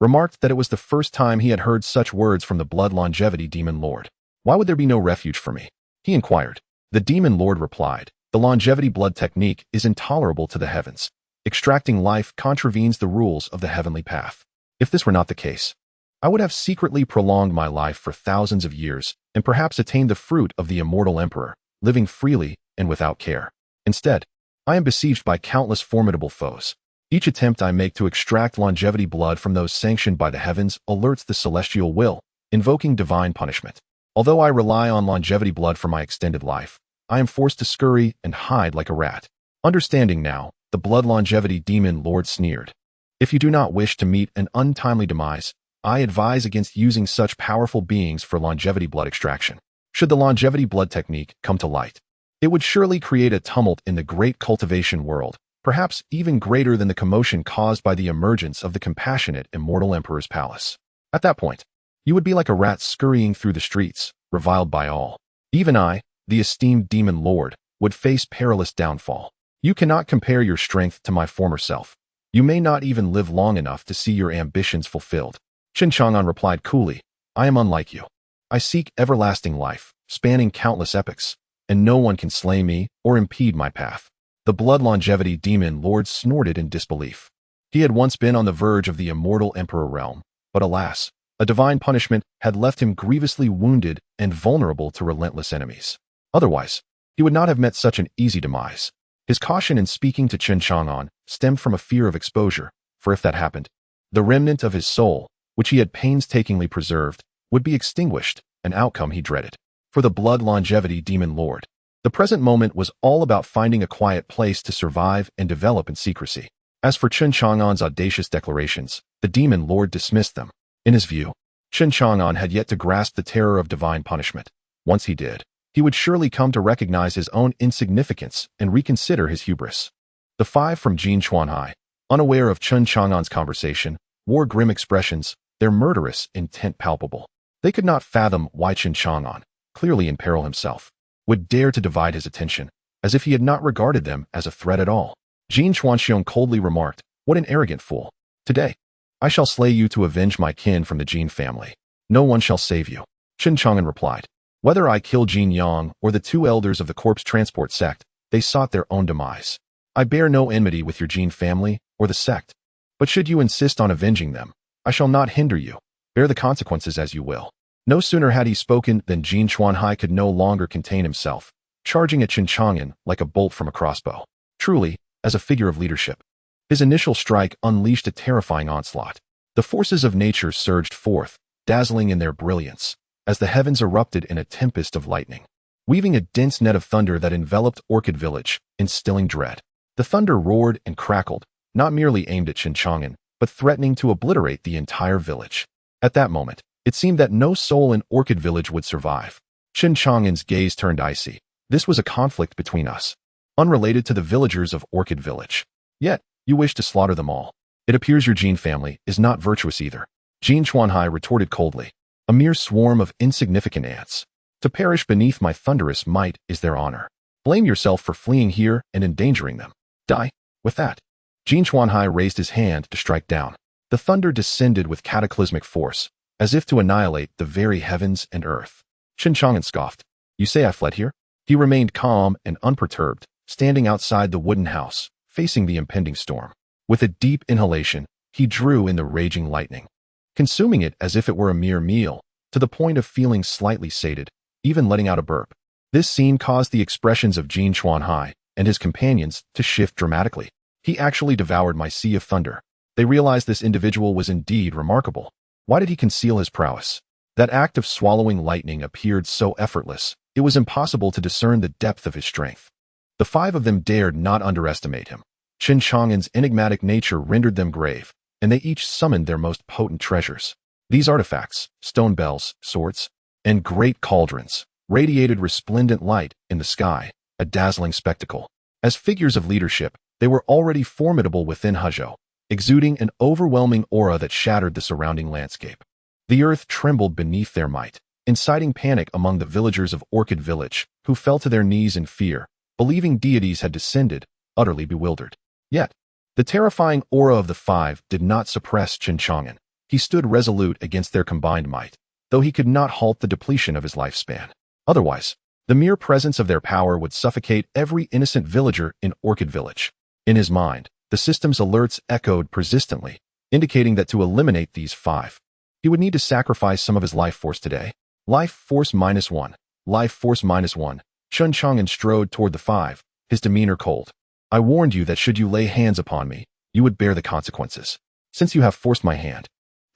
remarked that it was the first time he had heard such words from the Blood Longevity Demon Lord. Why would there be no refuge for me? He inquired. The Demon Lord replied, the longevity blood technique is intolerable to the heavens. Extracting life contravenes the rules of the heavenly path. If this were not the case, I would have secretly prolonged my life for thousands of years and perhaps attained the fruit of the immortal emperor, living freely and without care. Instead, I am besieged by countless formidable foes. Each attempt I make to extract longevity blood from those sanctioned by the heavens alerts the celestial will, invoking divine punishment. Although I rely on longevity blood for my extended life, I am forced to scurry and hide like a rat. Understanding now, the Blood Longevity Demon Lord sneered. If you do not wish to meet an untimely demise, I advise against using such powerful beings for longevity blood extraction. Should the longevity blood technique come to light, it would surely create a tumult in the great cultivation world, perhaps even greater than the commotion caused by the emergence of the compassionate immortal emperor's palace. At that point, you would be like a rat scurrying through the streets, reviled by all. Even I, the esteemed demon lord, would face perilous downfall. You cannot compare your strength to my former self. You may not even live long enough to see your ambitions fulfilled. Chen Chang'an replied coolly, I am unlike you. I seek everlasting life, spanning countless epochs, and no one can slay me or impede my path. The Blood Longevity Demon Lord snorted in disbelief. He had once been on the verge of the immortal emperor realm, but alas, a divine punishment had left him grievously wounded and vulnerable to relentless enemies. Otherwise, he would not have met such an easy demise. His caution in speaking to Chen Chang'an stemmed from a fear of exposure, for if that happened, the remnant of his soul, which he had painstakingly preserved, would be extinguished, an outcome he dreaded. For the Blood Longevity Demon Lord, the present moment was all about finding a quiet place to survive and develop in secrecy. As for Chen Chang'an's audacious declarations, the Demon Lord dismissed them. In his view, Chen Chang'an had yet to grasp the terror of divine punishment. Once he did, he would surely come to recognize his own insignificance and reconsider his hubris. The 5 from Jin Chuanhai, unaware of Chen Chang'an's conversation, wore grim expressions, their murderous intent palpable. They could not fathom why Chen Chang'an, clearly in peril himself, would dare to divide his attention, as if he had not regarded them as a threat at all. Jin Chuanxiong coldly remarked, what an arrogant fool. Today, I shall slay you to avenge my kin from the Jin family. No one shall save you. Chen Chang'an replied, whether I kill Jin Yang or the 2 elders of the corpse transport sect, they sought their own demise. I bear no enmity with your Jin family or the sect, but should you insist on avenging them, I shall not hinder you. Bear the consequences as you will. No sooner had he spoken than Jin Chuanhai could no longer contain himself, charging at Chen Chang'an like a bolt from a crossbow. Truly, as a figure of leadership, his initial strike unleashed a terrifying onslaught. The forces of nature surged forth, dazzling in their brilliance, as the heavens erupted in a tempest of lightning. weaving a dense net of thunder that enveloped Orchid Village, instilling dread. The thunder roared and crackled, not merely aimed at Chen Chang'an, but threatening to obliterate the entire village. At that moment, it seemed that no soul in Orchid Village would survive. Chen Chang'an's gaze turned icy. This was a conflict between us, unrelated to the villagers of Orchid Village. Yet, you wish to slaughter them all. It appears your Jin family is not virtuous either. Jin Chuanhai retorted coldly. A mere swarm of insignificant ants. To perish beneath my thunderous might is their honor. Blame yourself for fleeing here and endangering them. Die. With that, Jin Chuanhai raised his hand to strike down. The thunder descended with cataclysmic force, as if to annihilate the very heavens and earth. Chen Chang'an scoffed. You say I fled here? He remained calm and unperturbed, standing outside the wooden house, facing the impending storm. With a deep inhalation, he drew in the raging lightning, consuming it as if it were a mere meal, to the point of feeling slightly sated, even letting out a burp. This scene caused the expressions of Jin Chuanhai and his companions to shift dramatically. He actually devoured my sea of thunder. They realized this individual was indeed remarkable. Why did he conceal his prowess? That act of swallowing lightning appeared so effortless, it was impossible to discern the depth of his strength. The five of them dared not underestimate him. Chen Chang'an's enigmatic nature rendered them grave, and they each summoned their most potent treasures. These artifacts, stone bells, swords, and great cauldrons, radiated resplendent light in the sky, a dazzling spectacle. As figures of leadership, they were already formidable within Huzhou, exuding an overwhelming aura that shattered the surrounding landscape. The earth trembled beneath their might, inciting panic among the villagers of Orchid Village, who fell to their knees in fear, believing deities had descended, utterly bewildered. Yet, the terrifying aura of the five did not suppress Chen Chang'an. He stood resolute against their combined might, though he could not halt the depletion of his lifespan. Otherwise, the mere presence of their power would suffocate every innocent villager in Orchid Village. In his mind, the system's alerts echoed persistently, indicating that to eliminate these five, he would need to sacrifice some of his life force today. Life force -1. Life force -1. Chen Chang'an strode toward the five, his demeanor cold. I warned you that should you lay hands upon me, you would bear the consequences. Since you have forced my hand,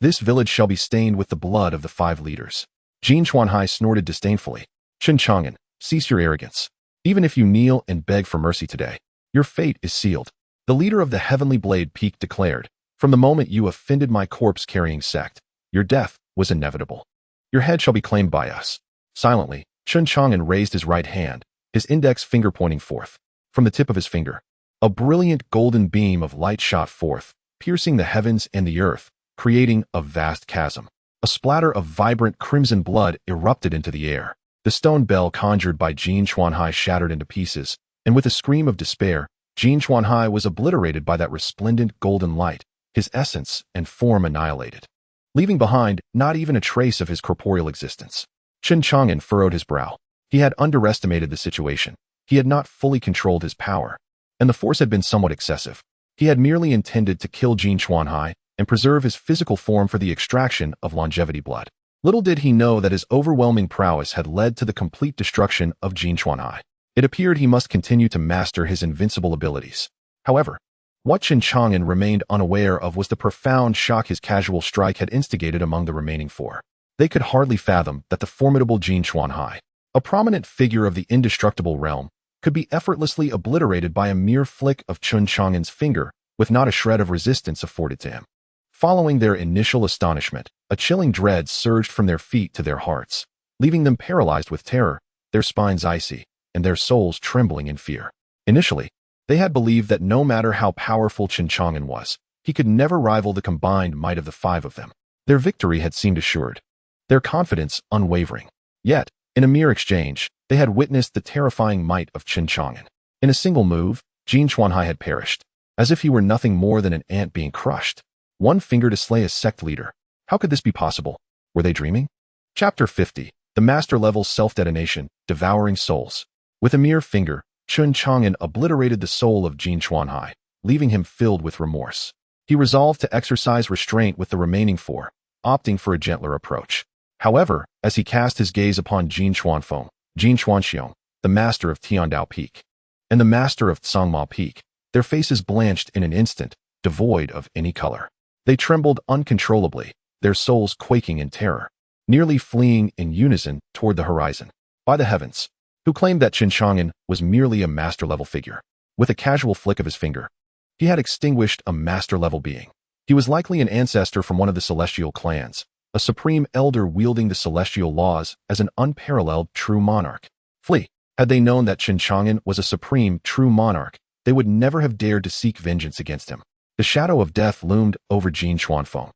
this village shall be stained with the blood of the five leaders. Jin Chuanhai snorted disdainfully. Chen Chang'an, cease your arrogance. Even if you kneel and beg for mercy today, your fate is sealed. The leader of the Heavenly Blade Peak declared, from the moment you offended my corpse-carrying sect, your death was inevitable. Your head shall be claimed by us. Silently, Chen Chang'an raised his right hand, his index finger pointing forth. From the tip of his finger, a brilliant golden beam of light shot forth, piercing the heavens and the earth, creating a vast chasm. A splatter of vibrant crimson blood erupted into the air. The stone bell conjured by Jin Chuanhai shattered into pieces, and with a scream of despair, Jin Chuanhai was obliterated by that resplendent golden light, his essence and form annihilated, leaving behind not even a trace of his corporeal existence. Chen Chang'an furrowed his brow. He had underestimated the situation. He had not fully controlled his power, and the force had been somewhat excessive. He had merely intended to kill Jin Chuanhai and preserve his physical form for the extraction of longevity blood. Little did he know that his overwhelming prowess had led to the complete destruction of Jin Chuanhai. It appeared he must continue to master his invincible abilities. However, what Chen Chang'an remained unaware of was the profound shock his casual strike had instigated among the remaining four. They could hardly fathom that the formidable Jin Chuanhai, a prominent figure of the indestructible realm, could be effortlessly obliterated by a mere flick of Chen Chang'an's finger, with not a shred of resistance afforded to him. Following their initial astonishment, a chilling dread surged from their feet to their hearts, leaving them paralyzed with terror, their spines icy, and their souls trembling in fear. Initially, they had believed that no matter how powerful Chen Chang'an was, he could never rival the combined might of the five of them. Their victory had seemed assured, their confidence unwavering. Yet, in a mere exchange, they had witnessed the terrifying might of Chen Chang'an. In a single move, Jin Chuanhai had perished, as if he were nothing more than an ant being crushed. One finger to slay a sect leader. How could this be possible? Were they dreaming? Chapter 50. The Master-Level Self-Detonation, Devouring Souls. With a mere finger, Chen Chang'an obliterated the soul of Jin Chuanhai, leaving him filled with remorse. He resolved to exercise restraint with the remaining four, opting for a gentler approach. However, as he cast his gaze upon Jin Chuanxiong, the master of Tiandao Peak, and the master of Tsangma Peak, their faces blanched in an instant, devoid of any color. They trembled uncontrollably, their souls quaking in terror, nearly fleeing in unison toward the horizon. By the heavens, who claimed that Chen Chang'an was merely a master-level figure. With a casual flick of his finger, he had extinguished a master-level being. He was likely an ancestor from one of the celestial clans, a supreme elder wielding the celestial laws as an unparalleled true monarch. Flee. Had they known that Chen Chang'an was a supreme true monarch, they would never have dared to seek vengeance against him. The shadow of death loomed over Jin Xuanfeng.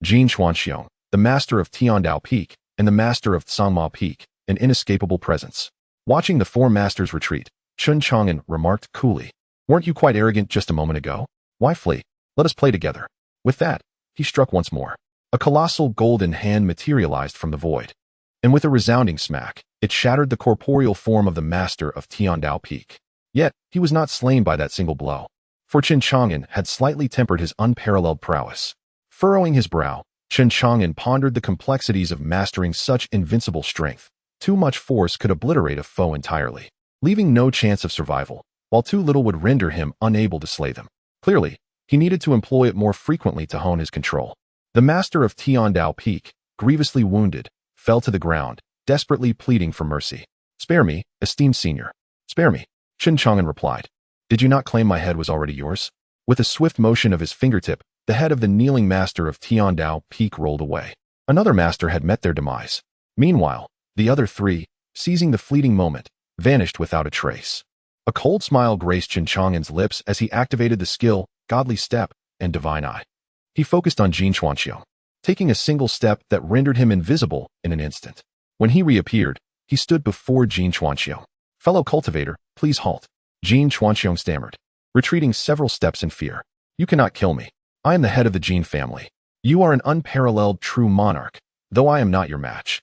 Jin Xuanxiong, the master of Tiandao Peak and the master of Tsangma Peak, an inescapable presence. Watching the four masters retreat, Chen Chang'an remarked coolly, "Weren't you quite arrogant just a moment ago? Why flee? Let us play together." With that, he struck once more. A colossal golden hand materialized from the void, and with a resounding smack, it shattered the corporeal form of the master of Tiandao Peak. Yet, he was not slain by that single blow, for Chen Chang'an had slightly tempered his unparalleled prowess. Furrowing his brow, Chen Chang'an pondered the complexities of mastering such invincible strength. Too much force could obliterate a foe entirely, leaving no chance of survival, while too little would render him unable to slay them. Clearly, he needed to employ it more frequently to hone his control. The master of Tiandao Peak, grievously wounded, fell to the ground, desperately pleading for mercy. "Spare me, esteemed senior. Spare me," Chen Chang'an replied. "Did you not claim my head was already yours?" With a swift motion of his fingertip, the head of the kneeling master of Tiandao Peak rolled away. Another master had met their demise. Meanwhile, the other three, seizing the fleeting moment, vanished without a trace. A cold smile graced Chen Chang'an's lips as he activated the skill, Godly Step, and Divine Eye. He focused on Jin Xuanxiong, taking a single step that rendered him invisible in an instant. When he reappeared, he stood before Jin Xuanxiong. "Fellow cultivator, please halt," Jin Xuanxiong stammered, retreating several steps in fear. "You cannot kill me. I am the head of the Jin family. You are an unparalleled true monarch, though I am not your match.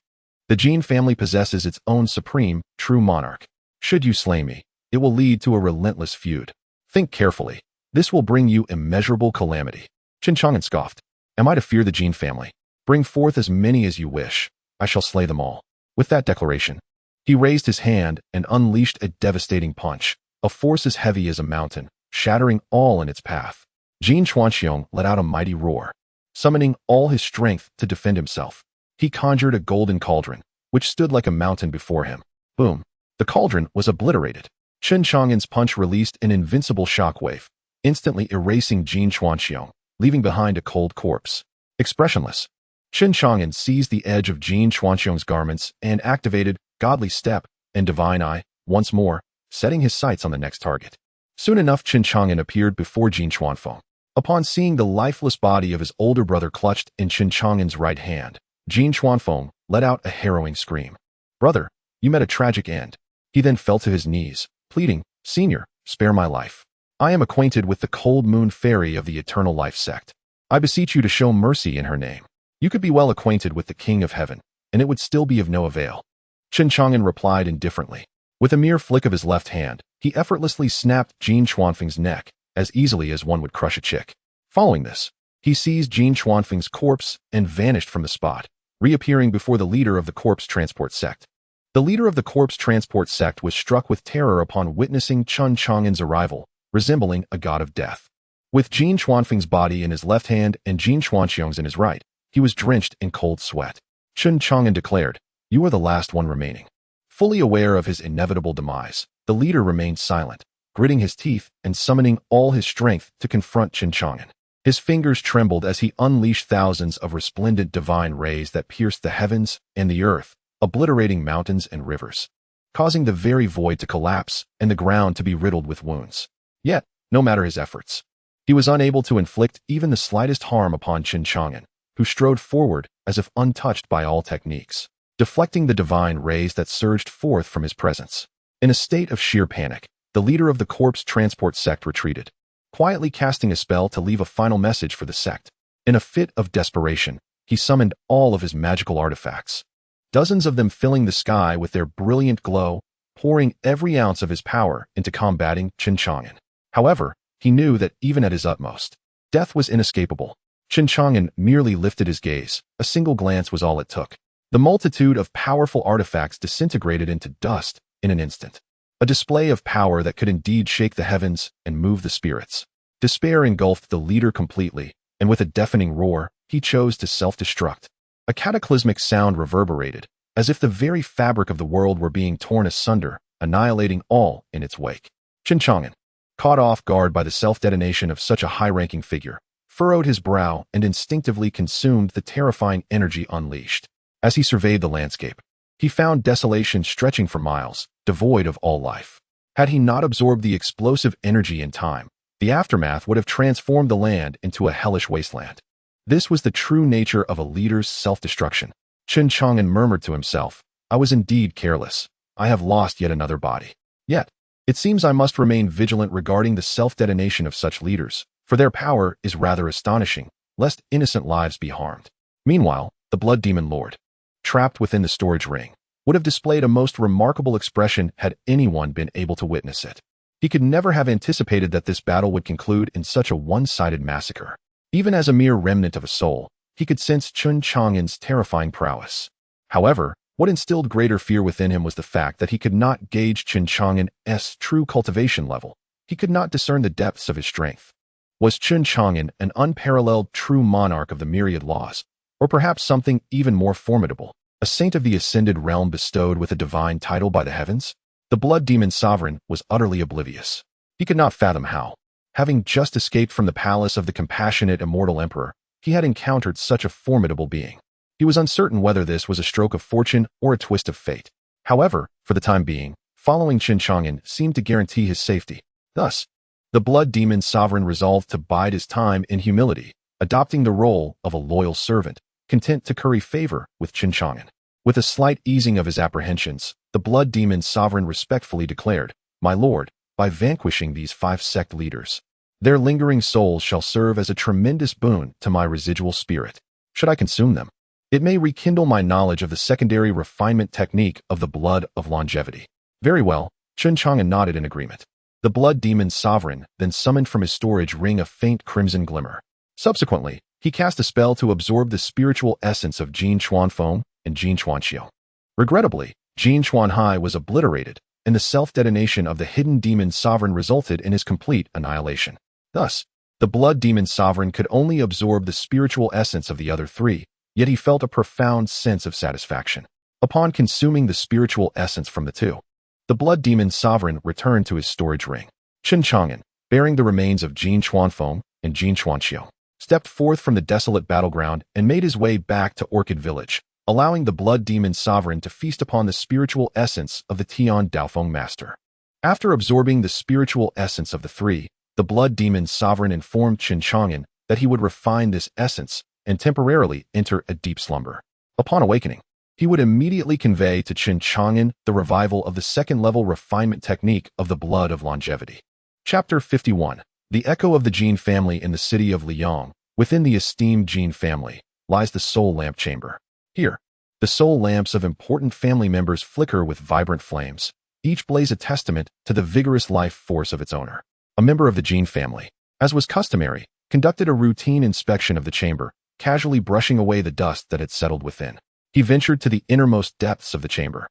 The Jin family possesses its own supreme, true monarch. Should you slay me, it will lead to a relentless feud. Think carefully. This will bring you immeasurable calamity." Chen Chang'an scoffed. "Am I to fear the Jin family? Bring forth as many as you wish. I shall slay them all." With that declaration, he raised his hand and unleashed a devastating punch, a force as heavy as a mountain, shattering all in its path. Jin Xuanxiong let out a mighty roar. Summoning all his strength to defend himself, he conjured a golden cauldron, which stood like a mountain before him. Boom! The cauldron was obliterated. Chen Chang'an's punch released an invincible shockwave, instantly erasing Jin Xuanxiong, leaving behind a cold corpse. Expressionless, Chen Chang'an seized the edge of Jin Xuanxiong's garments and activated Godly Step and Divine Eye once more, setting his sights on the next target. Soon enough, Chen Chang'an appeared before Jin Xuanfeng. Upon seeing the lifeless body of his older brother clutched in Chen Chang'an's right hand, Jin Xuanfeng let out a harrowing scream. "Brother, you met a tragic end." He then fell to his knees, pleading, "Senior, spare my life. I am acquainted with the Cold Moon Fairy of the Eternal Life sect. I beseech you to show mercy in her name." You could be well acquainted with the King of Heaven, and it would still be of no avail. Chen Chang'an replied indifferently. With a mere flick of his left hand, he effortlessly snapped Jin Xuanfeng's neck, as easily as one would crush a chick. Following this, he seized Jin Xuanfeng's corpse and vanished from the spot, reappearing before the leader of the corpse transport sect. The leader of the corpse transport sect was struck with terror upon witnessing Chen Chang'an's arrival, resembling a god of death. With Jin Xuanfeng's body in his left hand and Jin Xuanxiong's in his right, he was drenched in cold sweat. Chen Chang'an declared, "You are the last one remaining." Fully aware of his inevitable demise, the leader remained silent, gritting his teeth and summoning all his strength to confront Chen Chang'an. His fingers trembled as he unleashed thousands of resplendent divine rays that pierced the heavens and the earth, obliterating mountains and rivers, causing the very void to collapse and the ground to be riddled with wounds. Yet, no matter his efforts, he was unable to inflict even the slightest harm upon Chen Chang'an, who strode forward as if untouched by all techniques, deflecting the divine rays that surged forth from his presence. In a state of sheer panic, the leader of the corpse transport sect retreated, quietly casting a spell to leave a final message for the sect. In a fit of desperation, he summoned all of his magical artifacts, dozens of them filling the sky with their brilliant glow, pouring every ounce of his power into combating Chen Chang'an. However, he knew that even at his utmost, death was inescapable. Chen Chang'an merely lifted his gaze. A single glance was all it took. The multitude of powerful artifacts disintegrated into dust in an instant. A display of power that could indeed shake the heavens and move the spirits. Despair engulfed the leader completely, and with a deafening roar, he chose to self-destruct. A cataclysmic sound reverberated, as if the very fabric of the world were being torn asunder annihilating all in its wake. Chen Chang'an, caught off guard by the self-detonation of such a high-ranking figure, furrowed his brow and instinctively consumed the terrifying energy unleashed. As he surveyed the landscape, he found desolation stretching for miles, devoid of all life. Had he not absorbed the explosive energy in time, the aftermath would have transformed the land into a hellish wasteland. This was the true nature of a leader's self-destruction. Chen Chang'an murmured to himself, "I was indeed careless. I have lost yet another body. Yet, it seems I must remain vigilant regarding the self-detonation of such leaders, for their power is rather astonishing, lest innocent lives be harmed." Meanwhile, the Blood Demon Lord, trapped within the storage ring, would have displayed a most remarkable expression had anyone been able to witness it. He could never have anticipated that this battle would conclude in such a one-sided massacre. Even as a mere remnant of a soul, he could sense Chen Chang'an's terrifying prowess. However, what instilled greater fear within him was the fact that he could not gauge Chen Chang'an's true cultivation level. He could not discern the depths of his strength. Was Chen Chang'an an unparalleled true monarch of the myriad laws, or perhaps something even more formidable, a saint of the ascended realm bestowed with a divine title by the heavens? The Blood Demon Sovereign was utterly oblivious. He could not fathom how, having just escaped from the palace of the compassionate immortal emperor, he had encountered such a formidable being. He was uncertain whether this was a stroke of fortune or a twist of fate. However, for the time being, following Chen Chang'an seemed to guarantee his safety. Thus, the Blood Demon Sovereign resolved to bide his time in humility, adopting the role of a loyal servant, content to curry favor with Chen Chang'an. With a slight easing of his apprehensions, the Blood Demon Sovereign respectfully declared, "My lord, by vanquishing these 5 sect leaders, their lingering souls shall serve as a tremendous boon to my residual spirit. Should I consume them, it may rekindle my knowledge of the secondary refinement technique of the blood of longevity." Very well, Chen Chang'an nodded in agreement. The Blood Demon Sovereign then summoned from his storage ring a faint crimson glimmer. Subsequently, he cast a spell to absorb the spiritual essence of Jin Chuan Feng and Jin Chuan Xiu. Regrettably, Jin Chuan Hai was obliterated, and the self-detonation of the hidden demon sovereign resulted in his complete annihilation. Thus, the Blood Demon Sovereign could only absorb the spiritual essence of the other 3, yet he felt a profound sense of satisfaction. Upon consuming the spiritual essence from the 2, the Blood Demon Sovereign returned to his storage ring. Chen Chang'an, bearing the remains of Jin Chuan Feng and Jin Chuan Xiu, stepped forth from the desolate battleground and made his way back to Orchid Village, allowing the Blood Demon Sovereign to feast upon the spiritual essence of the Tian Daofeng Master. After absorbing the spiritual essence of the 3, the Blood Demon Sovereign informed Chen Chang'an that he would refine this essence and temporarily enter a deep slumber. Upon awakening, he would immediately convey to Chen Chang'an the revival of the second-level refinement technique of the blood of longevity. Chapter 51. The echo of the Jin family in the city of Liang. Within the esteemed Jin family lies the soul lamp chamber. Here, the soul lamps of important family members flicker with vibrant flames. Each blaze a testament to the vigorous life force of its owner. A member of the Jin family, as was customary, conducted a routine inspection of the chamber, casually brushing away the dust that had settled within. He ventured to the innermost depths of the chamber,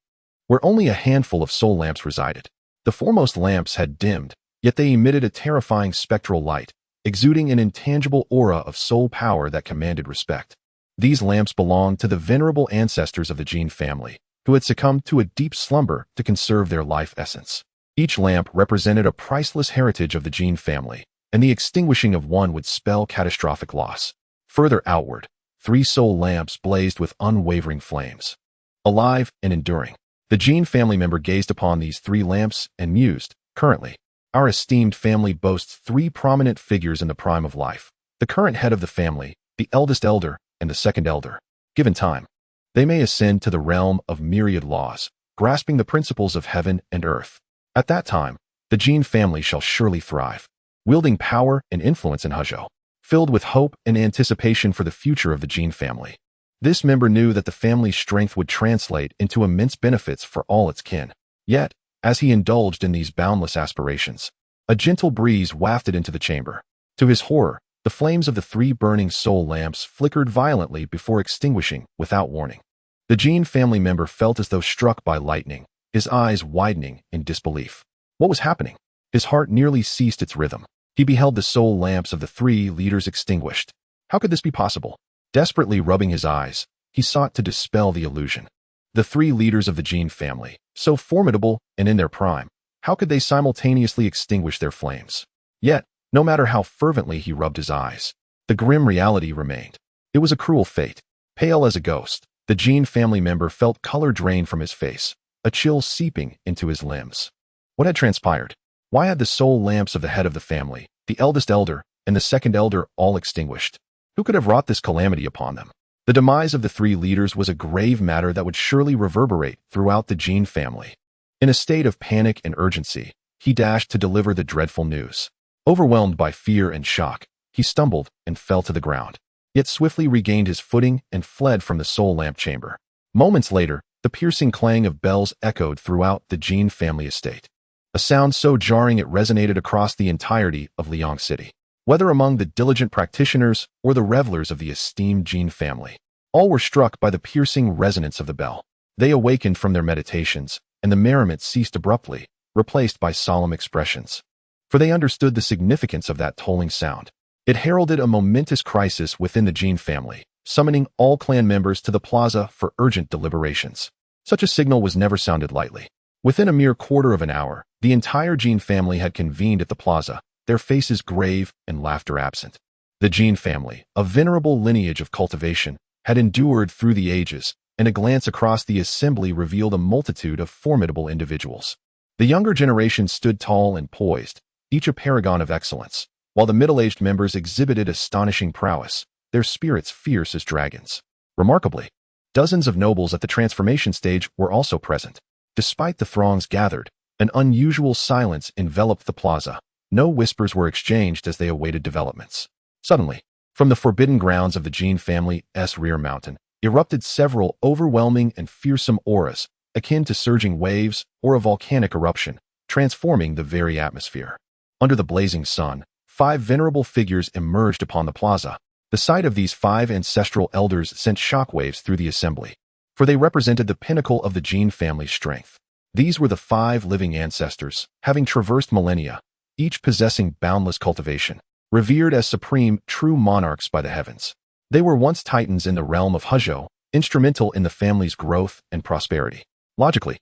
where only a handful of soul lamps resided. The foremost lamps had dimmed, yet they emitted a terrifying spectral light, exuding an intangible aura of soul power that commanded respect. These lamps belonged to the venerable ancestors of the Jin family, who had succumbed to a deep slumber to conserve their life essence. Each lamp represented a priceless heritage of the Jin family, and the extinguishing of one would spell catastrophic loss. Further outward, 3 soul lamps blazed with unwavering flames. Alive and enduring, the Jin family member gazed upon these 3 lamps and mused, "Currently, our esteemed family boasts 3 prominent figures in the prime of life: the current head of the family, the eldest elder, and the second elder. Given time, they may ascend to the realm of myriad laws, grasping the principles of heaven and earth. At that time, the Jin family shall surely thrive, wielding power and influence in Huzhou, filled with hope and anticipation for the future of the Jin family." This member knew that the family's strength would translate into immense benefits for all its kin. Yet, as he indulged in these boundless aspirations, a gentle breeze wafted into the chamber. To his horror, the flames of the 3 burning soul lamps flickered violently before extinguishing without warning. The Jin family member felt as though struck by lightning, his eyes widening in disbelief. What was happening? His heart nearly ceased its rhythm. He beheld the soul lamps of the 3 leaders extinguished. How could this be possible? Desperately rubbing his eyes, he sought to dispel the illusion. The three leaders of the Jin family, so formidable and in their prime, how could they simultaneously extinguish their flames? Yet, no matter how fervently he rubbed his eyes, the grim reality remained. It was a cruel fate. Pale as a ghost, the Jin family member felt color drain from his face, a chill seeping into his limbs. What had transpired? Why had the sole lamps of the head of the family, the eldest elder, and the second elder all extinguished? Who could have wrought this calamity upon them? The demise of the three leaders was a grave matter that would surely reverberate throughout the Jin family. In a state of panic and urgency, he dashed to deliver the dreadful news. Overwhelmed by fear and shock, he stumbled and fell to the ground, yet swiftly regained his footing and fled from the soul lamp chamber. Moments later, the piercing clang of bells echoed throughout the Jin family estate, a sound so jarring it resonated across the entirety of Liang City. Whether among the diligent practitioners or the revelers of the esteemed Jin family, all were struck by the piercing resonance of the bell. They awakened from their meditations, and the merriment ceased abruptly, replaced by solemn expressions. For they understood the significance of that tolling sound. It heralded a momentous crisis within the Jin family, summoning all clan members to the plaza for urgent deliberations. Such a signal was never sounded lightly. Within a mere quarter of an hour, the entire Jin family had convened at the plaza, their faces grave and laughter absent. The Jin family, a venerable lineage of cultivation, had endured through the ages, and a glance across the assembly revealed a multitude of formidable individuals. The younger generation stood tall and poised, each a paragon of excellence, while the middle-aged members exhibited astonishing prowess, their spirits fierce as dragons. Remarkably, dozens of nobles at the transformation stage were also present. Despite the throngs gathered, an unusual silence enveloped the plaza. No whispers were exchanged as they awaited developments. Suddenly, from the forbidden grounds of the Jin family's rear mountain, erupted several overwhelming and fearsome auras, akin to surging waves or a volcanic eruption, transforming the very atmosphere. Under the blazing sun, 5 venerable figures emerged upon the plaza. The sight of these 5 ancestral elders sent shockwaves through the assembly, for they represented the pinnacle of the Jin family's strength. These were the 5 living ancestors, having traversed millennia, each possessing boundless cultivation, revered as supreme, true monarchs by the heavens. They were once titans in the realm of Huzhou, instrumental in the family's growth and prosperity. Logically,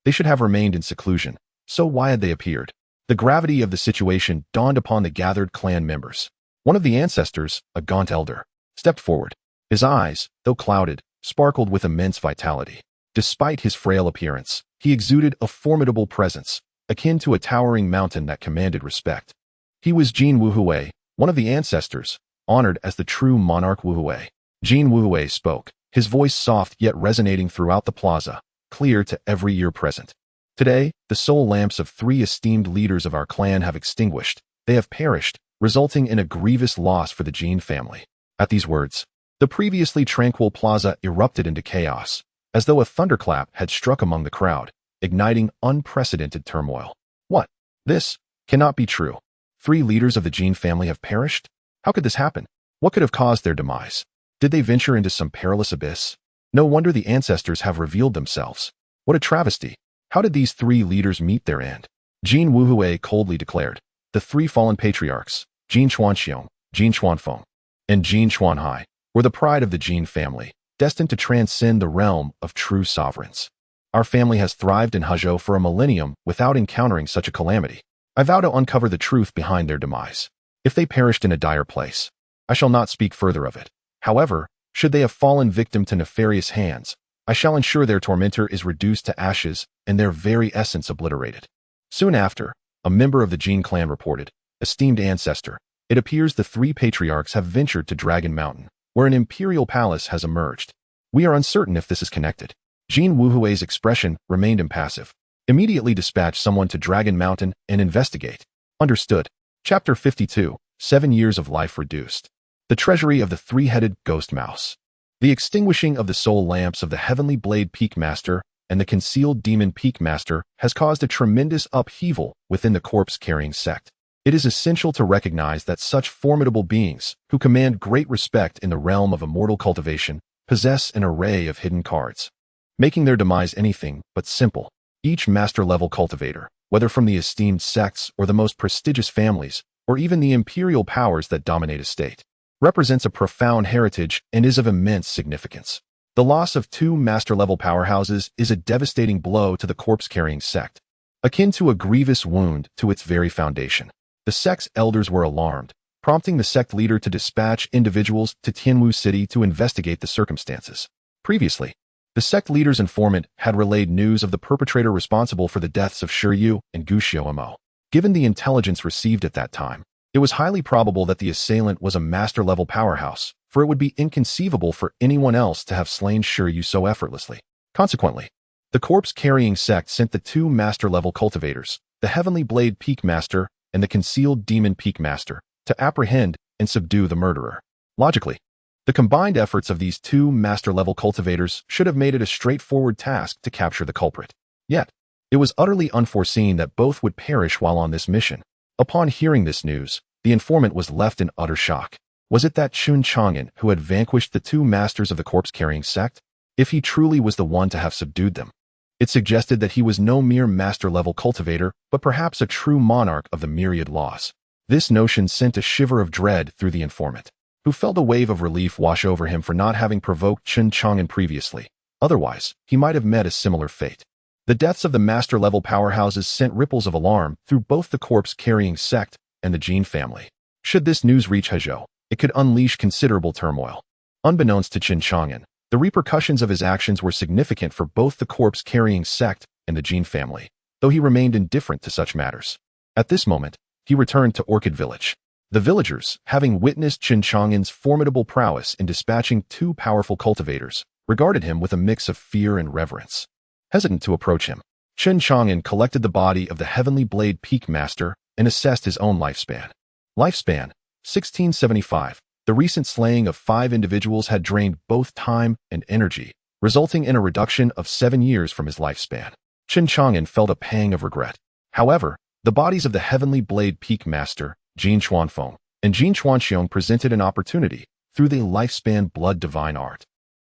they should have remained in seclusion, so why had they appeared? The gravity of the situation dawned upon the gathered clan members. One of the ancestors, a gaunt elder, stepped forward. His eyes, though clouded, sparkled with immense vitality. Despite his frail appearance, he exuded a formidable presence, akin to a towering mountain that commanded respect. He was Jin Wuhui, one of the ancestors, honored as the true monarch Wuhui. Jin Wuhui spoke, his voice soft yet resonating throughout the plaza, clear to every ear present. Today, the soul lamps of 3 esteemed leaders of our clan have extinguished. They have perished, resulting in a grievous loss for the Jin family. At these words, the previously tranquil plaza erupted into chaos, as though a thunderclap had struck among the crowd, igniting unprecedented turmoil. What? This cannot be true. 3 leaders of the Jin family have perished? How could this happen? What could have caused their demise? Did they venture into some perilous abyss? No wonder the ancestors have revealed themselves. What a travesty! How did these 3 leaders meet their end? Jin Wuhui coldly declared, the 3 fallen patriarchs, Jin Chuanxiong, Jin Chuanfeng, and Jin Chuanhai, were the pride of the Jin family, destined to transcend the realm of true sovereigns. Our family has thrived in Huzhou for a millennium without encountering such a calamity. I vow to uncover the truth behind their demise. If they perished in a dire place, I shall not speak further of it. However, should they have fallen victim to nefarious hands, I shall ensure their tormentor is reduced to ashes and their very essence obliterated. Soon after, a member of the Jin clan reported, esteemed ancestor, it appears the 3 patriarchs have ventured to Dragon Mountain, where an imperial palace has emerged. We are uncertain if this is connected. Jin Wuhui's expression remained impassive. Immediately dispatch someone to Dragon Mountain and investigate. Understood. Chapter 52, 7 Years of Life Reduced. The Treasury of the 3-Headed Ghost Mouse. The extinguishing of the soul lamps of the Heavenly Blade Peak Master and the concealed demon Peak Master has caused a tremendous upheaval within the corpse-carrying sect. It is essential to recognize that such formidable beings, who command great respect in the realm of immortal cultivation, possess an array of hidden cards, making their demise anything but simple. Each master-level cultivator, whether from the esteemed sects or the most prestigious families, or even the imperial powers that dominate a state, represents a profound heritage and is of immense significance. The loss of two master-level powerhouses is a devastating blow to the corpse-carrying sect, akin to a grievous wound to its very foundation. The sect's elders were alarmed, prompting the sect leader to dispatch individuals to Tianwu City to investigate the circumstances. Previously, the sect leader's informant had relayed news of the perpetrator responsible for the deaths of Shiyu and Gu Xiaomo. Given the intelligence received at that time, it was highly probable that the assailant was a master-level powerhouse, for it would be inconceivable for anyone else to have slain Shiyu so effortlessly. Consequently, the corpse-carrying sect sent the two master-level cultivators, the Heavenly Blade Peak Master and the Concealed Demon Peak Master, to apprehend and subdue the murderer. Logically, the combined efforts of these two master-level cultivators should have made it a straightforward task to capture the culprit. Yet, it was utterly unforeseen that both would perish while on this mission. Upon hearing this news, the informant was left in utter shock. Was it that Chen Chang'an who had vanquished the two masters of the corpse-carrying sect? If he truly was the one to have subdued them, it suggested that he was no mere master-level cultivator, but perhaps a true monarch of the myriad laws. This notion sent a shiver of dread through the informant, who felt a wave of relief wash over him for not having provoked Chen Chang'an previously. Otherwise, he might have met a similar fate. The deaths of the master-level powerhouses sent ripples of alarm through both the corpse-carrying sect and the Jin family. Should this news reach Hezhou, it could unleash considerable turmoil. Unbeknownst to Chen Chang'an, the repercussions of his actions were significant for both the corpse-carrying sect and the Jin family, though he remained indifferent to such matters. At this moment, he returned to Orchid Village. The villagers, having witnessed Chen Chang'an's formidable prowess in dispatching two powerful cultivators, regarded him with a mix of fear and reverence. Hesitant to approach him, Chen Chang'an collected the body of the Heavenly Blade Peak Master and assessed his own lifespan. Lifespan, 1675. The recent slaying of 5 individuals had drained both time and energy, resulting in a reduction of 7 years from his lifespan. Chen Chang'an felt a pang of regret. However, the bodies of the Heavenly Blade Peak Master, Jin Chuanfeng, and Jin Chuanxiong presented an opportunity through the lifespan blood divine art.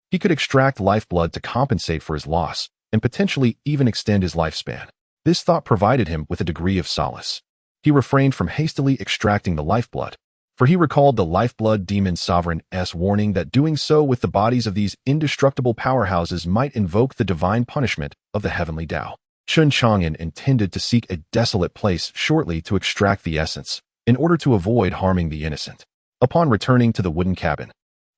He could extract lifeblood to compensate for his loss, and potentially even extend his lifespan. This thought provided him with a degree of solace. He refrained from hastily extracting the lifeblood, for he recalled the Lifeblood Demon Sovereign's warning that doing so with the bodies of these indestructible powerhouses might invoke the divine punishment of the heavenly Tao. Chen Chang'an intended to seek a desolate place shortly to extract the essence, in order to avoid harming the innocent. Upon returning to the wooden cabin,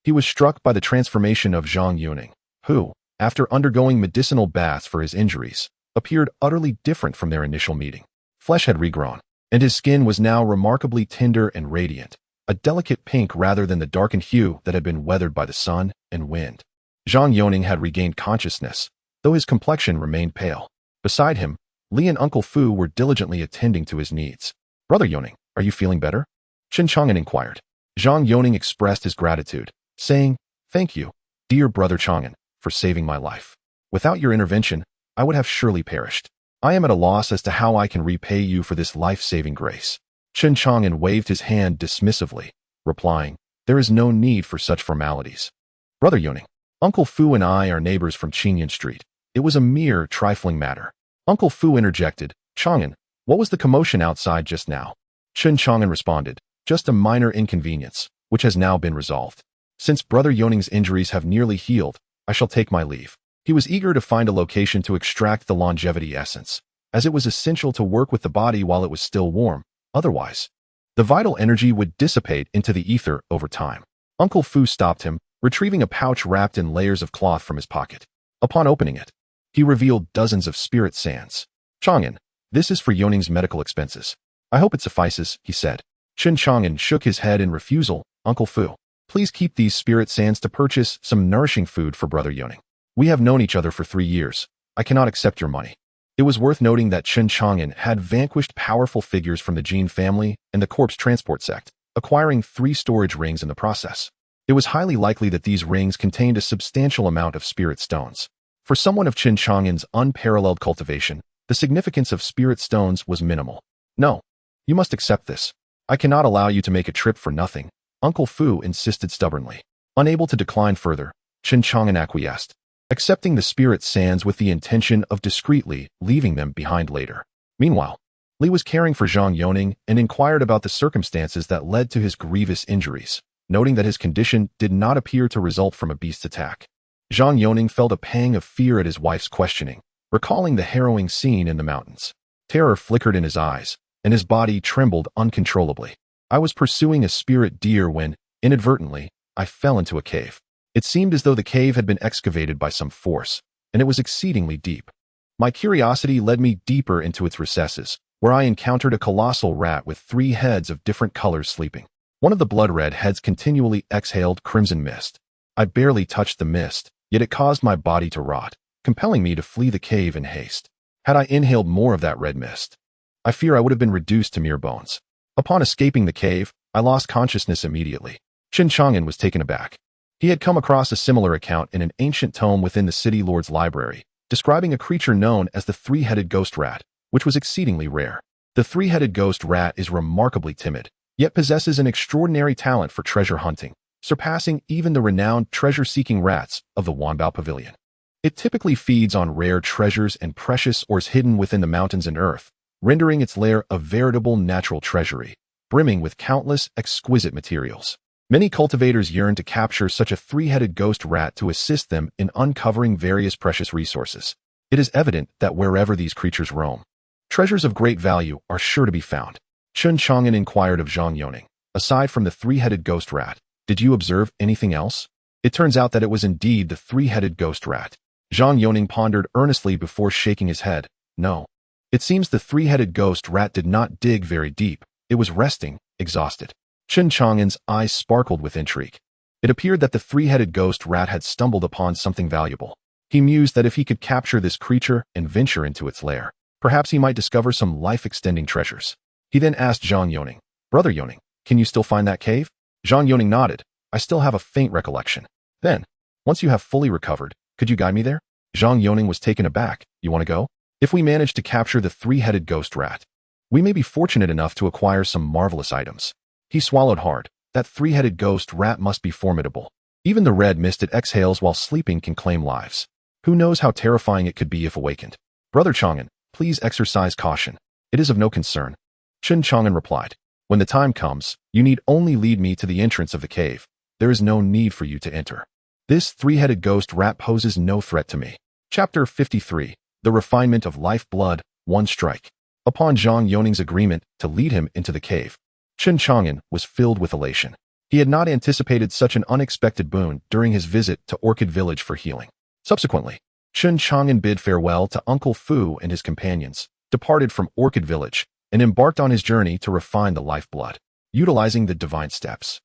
he was struck by the transformation of Zhang Yuning, who, after undergoing medicinal baths for his injuries, appeared utterly different from their initial meeting. Flesh had regrown, and his skin was now remarkably tender and radiant, a delicate pink rather than the darkened hue that had been weathered by the sun and wind. Zhang Yuning had regained consciousness, though his complexion remained pale. Beside him, Li and Uncle Fu were diligently attending to his needs. "Brother Yuning, are you feeling better?" Chen Chang'an inquired. Zhang Yuning expressed his gratitude, saying, "Thank you, dear Brother Chang'an, for saving my life. Without your intervention, I would have surely perished. I am at a loss as to how I can repay you for this life-saving grace." Chen Chang'an waved his hand dismissively, replying, "There is no need for such formalities. Brother Yuning, Uncle Fu and I are neighbors from Qingyan Street. It was a mere trifling matter." Uncle Fu interjected, "Chang'an, what was the commotion outside just now?" Chen Chang'an responded, "Just a minor inconvenience, which has now been resolved. Since Brother Yoning's injuries have nearly healed, I shall take my leave." He was eager to find a location to extract the longevity essence, as it was essential to work with the body while it was still warm. Otherwise, the vital energy would dissipate into the ether over time. Uncle Fu stopped him, retrieving a pouch wrapped in layers of cloth from his pocket. Upon opening it, he revealed dozens of spirit sands. "Chang'an, this is for Yoning's medical expenses. I hope it suffices," he said. Chen Chang'an shook his head in refusal. "Uncle Fu, please keep these spirit sands to purchase some nourishing food for Brother Yoning. We have known each other for 3 years. I cannot accept your money." It was worth noting that Chen Chang'an had vanquished powerful figures from the Jin family and the corpse transport sect, acquiring 3 storage rings in the process. It was highly likely that these rings contained a substantial amount of spirit stones. For someone of Chen Chang'an's unparalleled cultivation, the significance of spirit stones was minimal. "No, you must accept this. I cannot allow you to make a trip for nothing," Uncle Fu insisted stubbornly. Unable to decline further, Chen Chang'an acquiesced, accepting the spirit sands with the intention of discreetly leaving them behind later. Meanwhile, Li was caring for Zhang Yuning and inquired about the circumstances that led to his grievous injuries, noting that his condition did not appear to result from a beast's attack. Zhang Yoning felt a pang of fear at his wife's questioning, recalling the harrowing scene in the mountains. Terror flickered in his eyes, and his body trembled uncontrollably. I was pursuing a spirit deer when, inadvertently, I fell into a cave. It seemed as though the cave had been excavated by some force, and it was exceedingly deep. My curiosity led me deeper into its recesses, where I encountered a colossal rat with 3 heads of different colors sleeping. One of the blood-red heads continually exhaled crimson mist. I barely touched the mist, yet it caused my body to rot, compelling me to flee the cave in haste. Had I inhaled more of that red mist, I fear I would have been reduced to mere bones. Upon escaping the cave, I lost consciousness immediately. Chen Chang'an was taken aback. He had come across a similar account in an ancient tome within the city lord's library, describing a creature known as the 3-headed ghost rat, which was exceedingly rare. The 3-headed ghost rat is remarkably timid, yet possesses an extraordinary talent for treasure hunting, surpassing even the renowned treasure-seeking rats of the Wanbao Pavilion. It typically feeds on rare treasures and precious ores hidden within the mountains and earth, rendering its lair a veritable natural treasury, brimming with countless exquisite materials. Many cultivators yearn to capture such a 3-headed ghost rat to assist them in uncovering various precious resources. It is evident that wherever these creatures roam, treasures of great value are sure to be found. Chen Chang'an inquired of Zhang Yoning, aside from the 3-headed ghost rat, did you observe anything else? It turns out that it was indeed the 3-headed ghost rat. Zhang Yoning pondered earnestly before shaking his head. No. It seems the 3-headed ghost rat did not dig very deep. It was resting, exhausted. Chen Chang'an's eyes sparkled with intrigue. It appeared that the 3-headed ghost rat had stumbled upon something valuable. He mused that if he could capture this creature and venture into its lair, perhaps he might discover some life-extending treasures. He then asked Zhang Yoning, Brother Yoning, can you still find that cave? Zhang Yoning nodded. I still have a faint recollection. Then, once you have fully recovered, could you guide me there? Zhang Yoning was taken aback. You want to go? If we manage to capture the 3-headed ghost rat, we may be fortunate enough to acquire some marvelous items. He swallowed hard. That 3-headed ghost rat must be formidable. Even the red mist it exhales while sleeping can claim lives. Who knows how terrifying it could be if awakened? Brother Chang'an, please exercise caution. It is of no concern. Chen Chang'an replied, when the time comes, you need only lead me to the entrance of the cave. There is no need for you to enter. This 3-headed ghost rat poses no threat to me. Chapter 53. The Refinement of Life-Blood, One Strike. Upon Zhang Yoning's agreement to lead him into the cave, Chen Chang'an was filled with elation. He had not anticipated such an unexpected boon during his visit to Orchid Village for healing. Subsequently, Chen Chang'an bid farewell to Uncle Fu and his companions, departed from Orchid Village, and embarked on his journey to refine the lifeblood, utilizing the divine steps.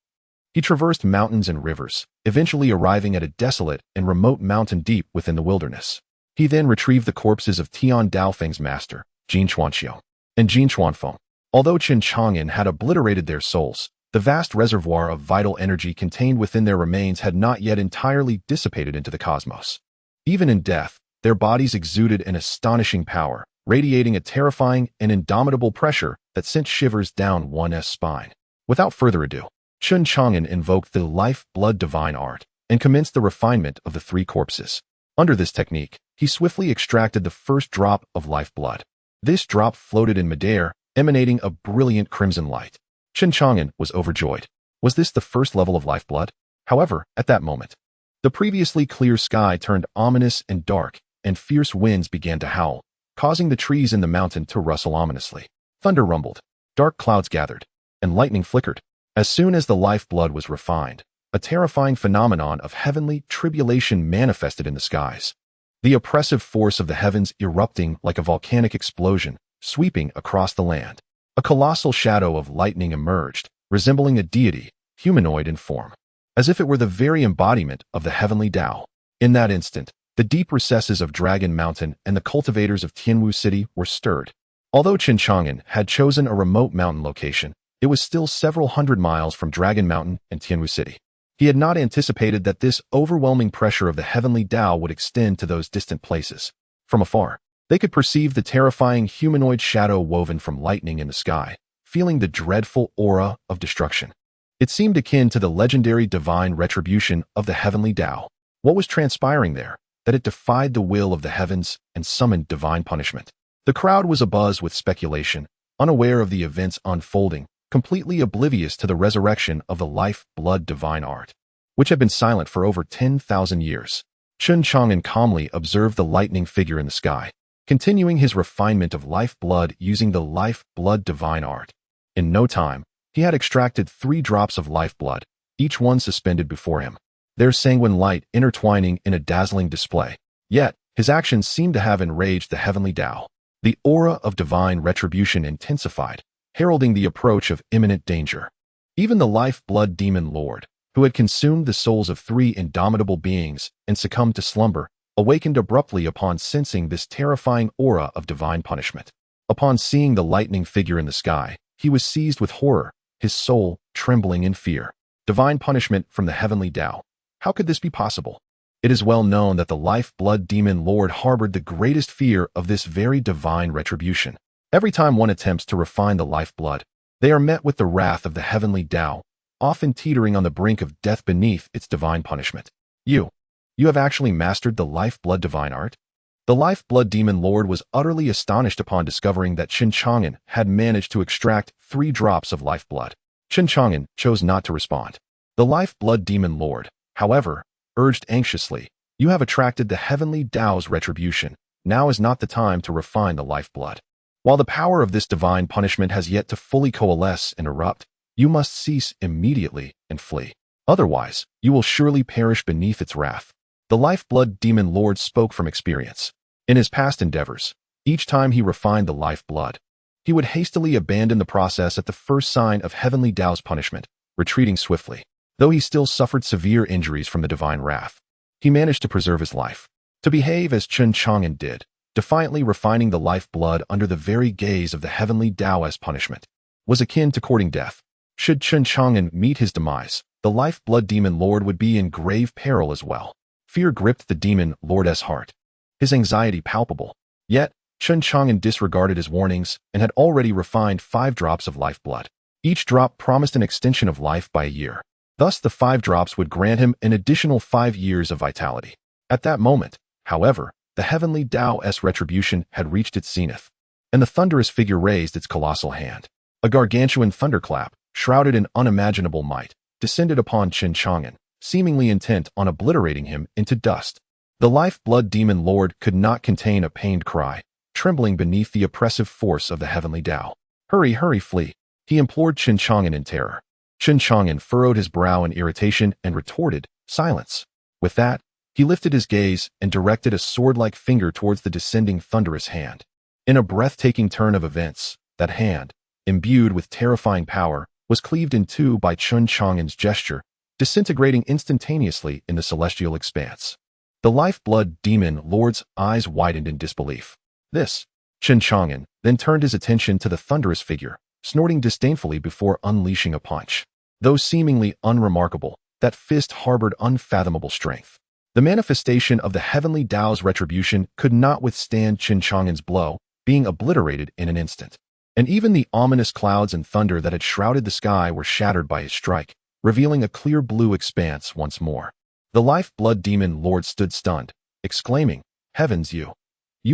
He traversed mountains and rivers, eventually arriving at a desolate and remote mountain deep within the wilderness. He then retrieved the corpses of Tian Daofeng's master, Jin Chuanxiu, and Jin Chuanfeng. Although Chen Chang'an had obliterated their souls, the vast reservoir of vital energy contained within their remains had not yet entirely dissipated into the cosmos. Even in death, their bodies exuded an astonishing power, radiating a terrifying and indomitable pressure that sent shivers down one's spine. Without further ado, Chen Chang'an invoked the life-blood divine art and commenced the refinement of the 3 corpses. Under this technique, he swiftly extracted the first drop of lifeblood. This drop floated in midair, emanating a brilliant crimson light. Chen Chang'an was overjoyed. Was this the first level of lifeblood? However, at that moment, the previously clear sky turned ominous and dark, and fierce winds began to howl, causing the trees in the mountain to rustle ominously. Thunder rumbled, dark clouds gathered, and lightning flickered. As soon as the lifeblood was refined, a terrifying phenomenon of heavenly tribulation manifested in the skies. The oppressive force of the heavens erupting like a volcanic explosion, sweeping across the land. A colossal shadow of lightning emerged, resembling a deity, humanoid in form, as if it were the very embodiment of the heavenly Tao. In that instant, the deep recesses of Dragon Mountain and the cultivators of Tianwu City were stirred. Although Chen Chang'an had chosen a remote mountain location, it was still several hundred miles from Dragon Mountain and Tianwu City. He had not anticipated that this overwhelming pressure of the heavenly Tao would extend to those distant places. From afar, they could perceive the terrifying humanoid shadow woven from lightning in the sky, feeling the dreadful aura of destruction. It seemed akin to the legendary divine retribution of the heavenly Tao. What was transpiring there? That it defied the will of the heavens and summoned divine punishment. The crowd was abuzz with speculation, unaware of the events unfolding, completely oblivious to the resurrection of the life-blood divine art, which had been silent for over 10,000 years. Chen Chang'an calmly observed the lightning figure in the sky, continuing his refinement of life-blood using the life-blood divine art. In no time, he had extracted 3 drops of life-blood, each one suspended before him, their sanguine light intertwining in a dazzling display. Yet, his actions seemed to have enraged the heavenly Tao. The aura of divine retribution intensified, heralding the approach of imminent danger. Even the life-blood demon lord, who had consumed the souls of 3 indomitable beings and succumbed to slumber, awakened abruptly upon sensing this terrifying aura of divine punishment. Upon seeing the lightning figure in the sky, he was seized with horror, his soul trembling in fear. Divine punishment from the heavenly Tao. How could this be possible? It is well known that the life-blood demon lord harbored the greatest fear of this very divine retribution. Every time one attempts to refine the life-blood, they are met with the wrath of the heavenly Tao, often teetering on the brink of death beneath its divine punishment. You have actually mastered the life-blood divine art? The life-blood demon lord was utterly astonished upon discovering that Chen Chang'an had managed to extract 3 drops of life-blood. Chen Chang'an chose not to respond. The life-blood demon lord, however, urged anxiously, "You have attracted the heavenly Tao's retribution. Now is not the time to refine the lifeblood. While the power of this divine punishment has yet to fully coalesce and erupt, you must cease immediately and flee. Otherwise, you will surely perish beneath its wrath." The lifeblood demon lord spoke from experience. In his past endeavors, each time he refined the lifeblood, he would hastily abandon the process at the first sign of heavenly Tao's punishment, retreating swiftly. Though he still suffered severe injuries from the divine wrath, he managed to preserve his life. To behave as Chen Chang'an did, defiantly refining the lifeblood under the very gaze of the heavenly Tao as punishment, was akin to courting death. Should Chen Chang'an meet his demise, the lifeblood demon lord would be in grave peril as well. Fear gripped the demon lord's heart, his anxiety palpable. Yet, Chen Chang'an disregarded his warnings and had already refined 5 drops of lifeblood. Each drop promised an extension of life by a year. Thus, the 5 drops would grant him an additional 5 years of vitality. At that moment, however, the heavenly Tao's retribution had reached its zenith, and the thunderous figure raised its colossal hand. A gargantuan thunderclap, shrouded in unimaginable might, descended upon Chen Chang'an, seemingly intent on obliterating him into dust. The life-blood demon lord could not contain a pained cry, trembling beneath the oppressive force of the heavenly Tao. "Hurry, hurry, flee," he implored Chen Chang'an in terror. Chen Chang'an furrowed his brow in irritation and retorted, "Silence." With that, he lifted his gaze and directed a sword-like finger towards the descending thunderous hand. In a breathtaking turn of events, that hand, imbued with terrifying power, was cleaved in 2 by Chen Chang'an's gesture, disintegrating instantaneously in the celestial expanse. The lifeblood demon lord's eyes widened in disbelief. This, Chen Chang'an then turned his attention to the thunderous figure, snorting disdainfully before unleashing a punch. Though seemingly unremarkable, that fist harbored unfathomable strength. The manifestation of the heavenly Tao's retribution could not withstand Chen Chang'an's blow, being obliterated in an instant. And even the ominous clouds and thunder that had shrouded the sky were shattered by his strike, revealing a clear blue expanse once more. The lifeblood demon lord stood stunned, exclaiming, "Heavens, you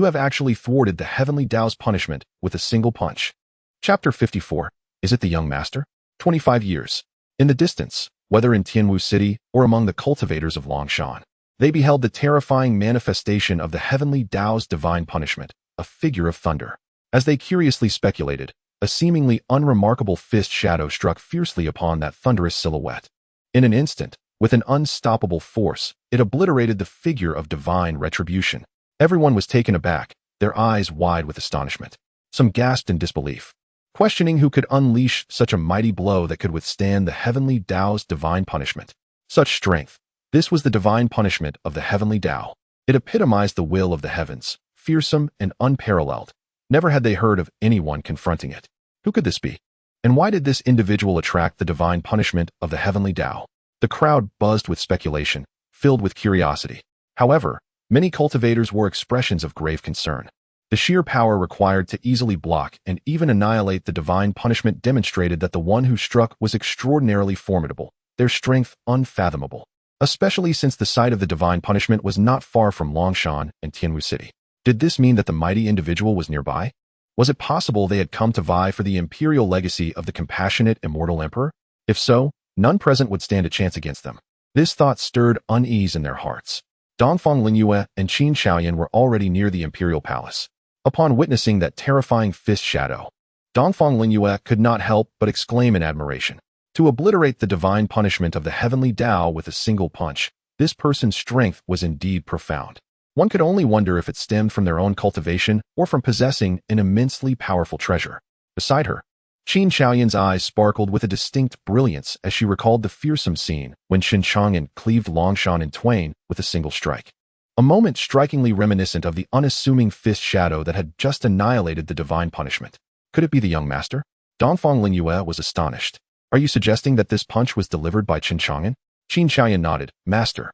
have actually thwarted the heavenly Tao's punishment with a single punch." Chapter 54. Is it the young master? 25 years. In the distance, whether in Tianwu City or among the cultivators of Longshan, they beheld the terrifying manifestation of the heavenly Tao's divine punishment, a figure of thunder. As they curiously speculated, a seemingly unremarkable fist shadow struck fiercely upon that thunderous silhouette. In an instant, with an unstoppable force, it obliterated the figure of divine retribution. Everyone was taken aback, their eyes wide with astonishment. Some gasped in disbelief, questioning who could unleash such a mighty blow that could withstand the heavenly Tao's divine punishment. Such strength. This was the divine punishment of the heavenly Tao. It epitomized the will of the heavens, fearsome and unparalleled. Never had they heard of anyone confronting it. Who could this be? And why did this individual attract the divine punishment of the heavenly Tao? The crowd buzzed with speculation, filled with curiosity. However, many cultivators wore expressions of grave concern. The sheer power required to easily block and even annihilate the divine punishment demonstrated that the one who struck was extraordinarily formidable, their strength unfathomable, especially since the site of the divine punishment was not far from Longshan and Tianwu City. Did this mean that the mighty individual was nearby? Was it possible they had come to vie for the imperial legacy of the compassionate immortal emperor? If so, none present would stand a chance against them. This thought stirred unease in their hearts. Dongfang Lingyue and Chen Chang'an were already near the imperial palace. Upon witnessing that terrifying fist shadow, Dongfang Lingyue could not help but exclaim in admiration. To obliterate the divine punishment of the heavenly Tao with a single punch, this person's strength was indeed profound. One could only wonder if it stemmed from their own cultivation or from possessing an immensely powerful treasure. Beside her, Chen Chang'an's eyes sparkled with a distinct brilliance as she recalled the fearsome scene when Chen Chang'an cleaved Longshan in twain with a single strike. A moment strikingly reminiscent of the unassuming fist shadow that had just annihilated the divine punishment. Could it be the young master? Dongfang Lingyue was astonished. Are you suggesting that this punch was delivered by Chen Chang'an? Chen Chang'an nodded. Master,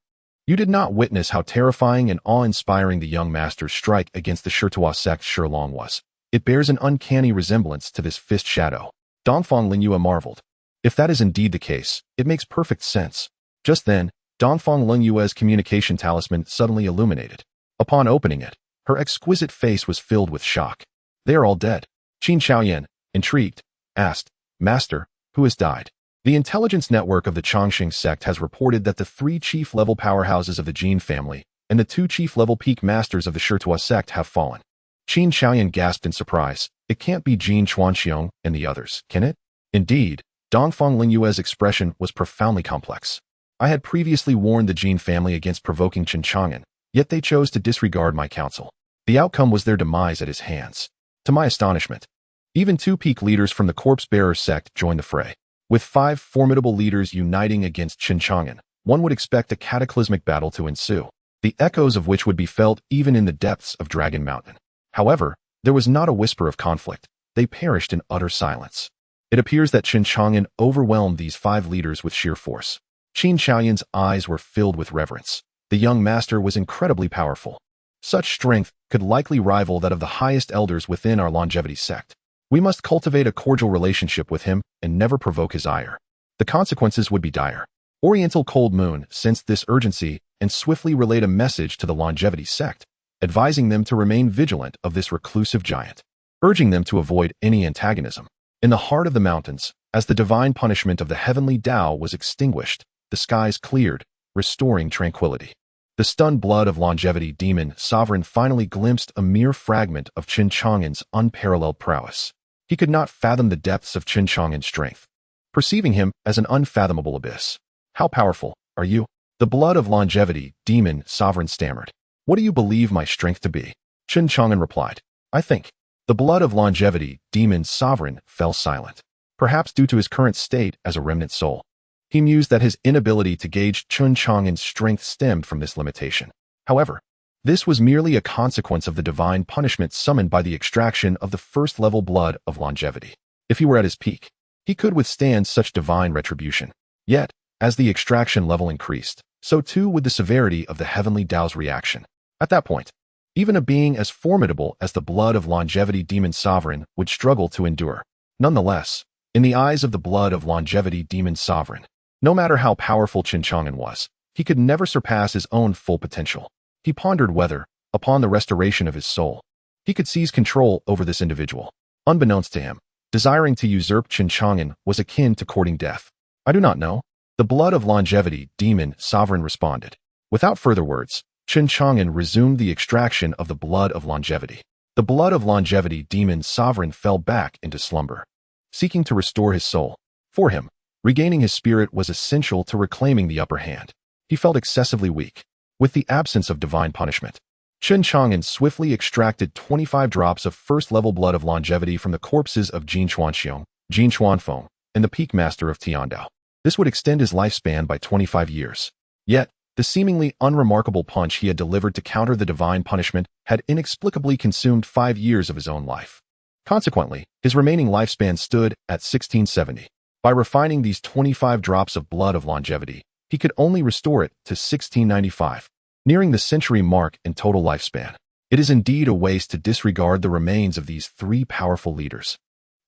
you did not witness how terrifying and awe-inspiring the young master's strike against the Shirtua sect Shilong was. It bears an uncanny resemblance to this fist shadow. Dongfang Lingyue marveled. If that is indeed the case, it makes perfect sense. Just then, Dongfang Lingyue's communication talisman suddenly illuminated. Upon opening it, her exquisite face was filled with shock. They are all dead. Chen Chang'an, intrigued, asked, Master, who has died? The intelligence network of the Chongqing sect has reported that the 3 chief-level powerhouses of the Jin family and the 2 chief-level peak masters of the Shirtua sect have fallen. Chen Chang'an gasped in surprise. It can't be Jin Chuanxiong and the others, can it? Indeed, Dongfang Lingyue's expression was profoundly complex. I had previously warned the Jin family against provoking Chen Chang'an, yet they chose to disregard my counsel. The outcome was their demise at his hands. To my astonishment, even 2 peak leaders from the corpse-bearer sect joined the fray. With 5 formidable leaders uniting against Chen Chang'an, one would expect a cataclysmic battle to ensue, the echoes of which would be felt even in the depths of Dragon Mountain. However, there was not a whisper of conflict. They perished in utter silence. It appears that Chen Chang'an overwhelmed these 5 leaders with sheer force. Chen Chang'an's eyes were filled with reverence. The young master was incredibly powerful. Such strength could likely rival that of the highest elders within our longevity sect. We must cultivate a cordial relationship with him and never provoke his ire. The consequences would be dire. Oriental Cold Moon sensed this urgency and swiftly relayed a message to the longevity sect, advising them to remain vigilant of this reclusive giant, urging them to avoid any antagonism. In the heart of the mountains, as the divine punishment of the heavenly Tao was extinguished, the skies cleared, restoring tranquility. The stunned blood of longevity demon sovereign finally glimpsed a mere fragment of Chen Chang'an's unparalleled prowess. He could not fathom the depths of Chen Chang'an's strength, perceiving him as an unfathomable abyss. How powerful are you? The blood of longevity demon sovereign stammered. What do you believe my strength to be? Chen Chang'an replied. I think. The blood of longevity demon sovereign fell silent, perhaps due to his current state as a remnant soul. He mused that his inability to gauge Chen Chang'an's strength stemmed from this limitation. However, this was merely a consequence of the divine punishment summoned by the extraction of the first-level blood of longevity. If he were at his peak, he could withstand such divine retribution. Yet, as the extraction level increased, so too would the severity of the heavenly Tao's reaction. At that point, even a being as formidable as the blood of longevity demon sovereign would struggle to endure. Nonetheless, in the eyes of the blood of longevity demon sovereign, no matter how powerful Chen Chang'an was, he could never surpass his own full potential. He pondered whether, upon the restoration of his soul, he could seize control over this individual. Unbeknownst to him, desiring to usurp Chen Chang'an was akin to courting death. I do not know. The blood of longevity demon sovereign responded. Without further words, Chen Chang'an resumed the extraction of the blood of longevity. The blood of longevity demon sovereign fell back into slumber, seeking to restore his soul. For him, regaining his spirit was essential to reclaiming the upper hand. He felt excessively weak. With the absence of divine punishment, Chen Chang'an swiftly extracted 25 drops of first-level blood of longevity from the corpses of Jin Chuanxiong, Jin Chuanfeng, and the peak master of Tiandao. This would extend his lifespan by 25 years. Yet, the seemingly unremarkable punch he had delivered to counter the divine punishment had inexplicably consumed 5 years of his own life. Consequently, his remaining lifespan stood at 1670. By refining these 25 drops of blood of longevity, he could only restore it to 1695, nearing the century mark in total lifespan. It is indeed a waste to disregard the remains of these 3 powerful leaders.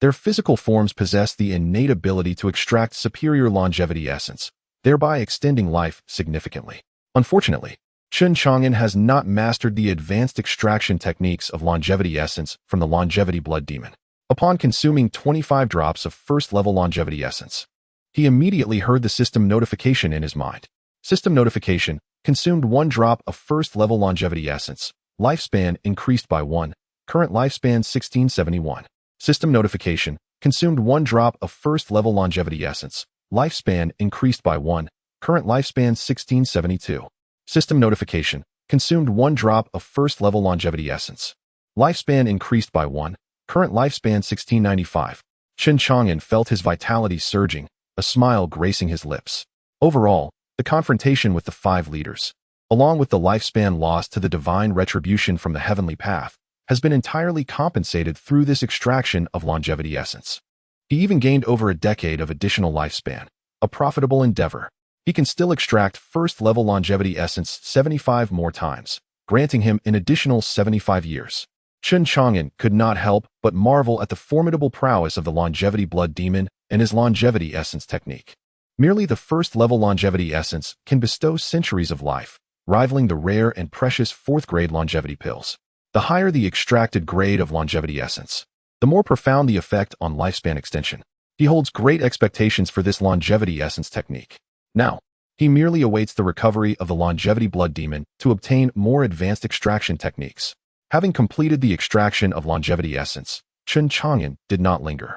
Their physical forms possess the innate ability to extract superior longevity essence, thereby extending life significantly. Unfortunately, Chen Chang'an has not mastered the advanced extraction techniques of longevity essence from the longevity blood demon. Upon consuming 25 drops of first-level longevity essence, he immediately heard the system notification in his mind. System notification. Consumed 1 drop of first-level longevity essence. Lifespan increased by 1. Current lifespan 1671. System notification. Consumed 1 drop of first-level longevity essence. Lifespan increased by 1. Current lifespan 1672. System notification. Consumed 1 drop of first-level longevity essence. Lifespan increased by 1. Current lifespan 1695. Chen Chang'an felt his vitality surging, a smile gracing his lips. Overall, the confrontation with the 5 leaders, along with the lifespan lost to the divine retribution from the heavenly path, has been entirely compensated through this extraction of longevity essence. He even gained over a decade of additional lifespan, a profitable endeavor. He can still extract first-level longevity essence 75 more times, granting him an additional 75 years. Chen Chang'an could not help but marvel at the formidable prowess of the longevity blood demon and his longevity essence technique. Merely the first-level longevity essence can bestow centuries of life, rivaling the rare and precious 4th-grade longevity pills. The higher the extracted grade of longevity essence, the more profound the effect on lifespan extension. He holds great expectations for this longevity essence technique. Now, he merely awaits the recovery of the longevity blood demon to obtain more advanced extraction techniques. Having completed the extraction of longevity essence, Chen Chang'an did not linger.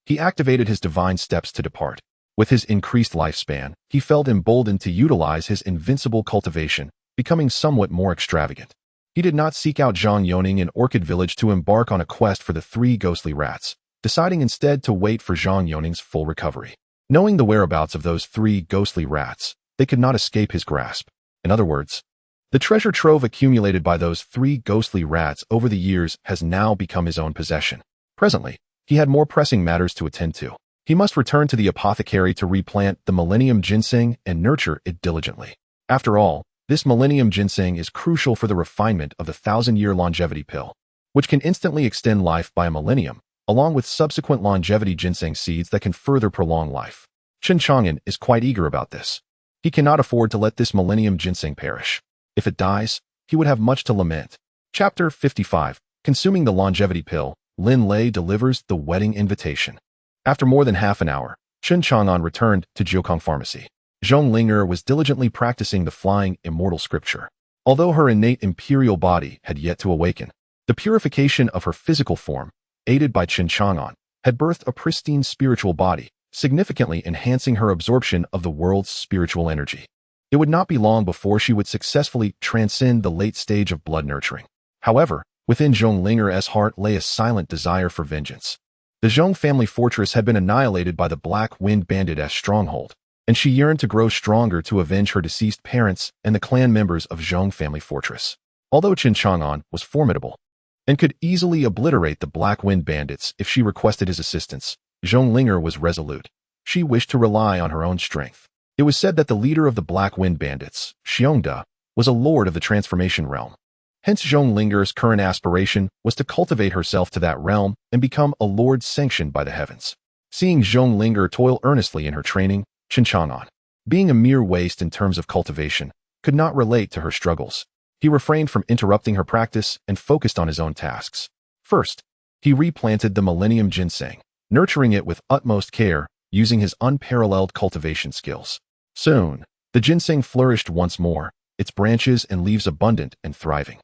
He activated his divine steps to depart. With his increased lifespan, he felt emboldened to utilize his invincible cultivation, becoming somewhat more extravagant. He did not seek out Zhang Yoning in Orchid Village to embark on a quest for the 3 ghostly rats, deciding instead to wait for Zhang Yoning's full recovery. Knowing the whereabouts of those 3 ghostly rats, they could not escape his grasp. In other words, the treasure trove accumulated by those 3 ghostly rats over the years has now become his own possession. Presently, he had more pressing matters to attend to. He must return to the apothecary to replant the Millennium Ginseng and nurture it diligently. After all, this Millennium Ginseng is crucial for the refinement of the 1,000-year longevity pill, which can instantly extend life by a millennium, along with subsequent longevity ginseng seeds that can further prolong life. Chen Chang'an is quite eager about this. He cannot afford to let this Millennium Ginseng perish. If it dies, he would have much to lament. Chapter 55. Consuming the longevity pill, Lin Lei delivers the wedding invitation. After more than half an hour, Chen Chang'an returned to Jiukong Pharmacy. Zhong Ling'er was diligently practicing the flying immortal scripture. Although her innate imperial body had yet to awaken, the purification of her physical form, aided by Chen Chang'an, had birthed a pristine spiritual body, significantly enhancing her absorption of the world's spiritual energy. It would not be long before she would successfully transcend the late stage of blood nurturing. However, within Zhong Ling'er's heart lay a silent desire for vengeance. The Zhong family fortress had been annihilated by the Black Wind Bandit's stronghold, and she yearned to grow stronger to avenge her deceased parents and the clan members of Zhong family fortress. Although Chen Chang'an was formidable and could easily obliterate the Black Wind Bandits if she requested his assistance, Zhong Ling'er was resolute. She wished to rely on her own strength. It was said that the leader of the Black Wind Bandits, Xiongda, was a lord of the transformation realm. Hence Zhong Ling'er's current aspiration was to cultivate herself to that realm and become a lord sanctioned by the heavens. Seeing Zhong Ling'er toil earnestly in her training, Chen Chang'an, being a mere waste in terms of cultivation, could not relate to her struggles. He refrained from interrupting her practice and focused on his own tasks. First, he replanted the Millennium Ginseng, nurturing it with utmost care, using his unparalleled cultivation skills. Soon, the ginseng flourished once more, its branches and leaves abundant and thriving.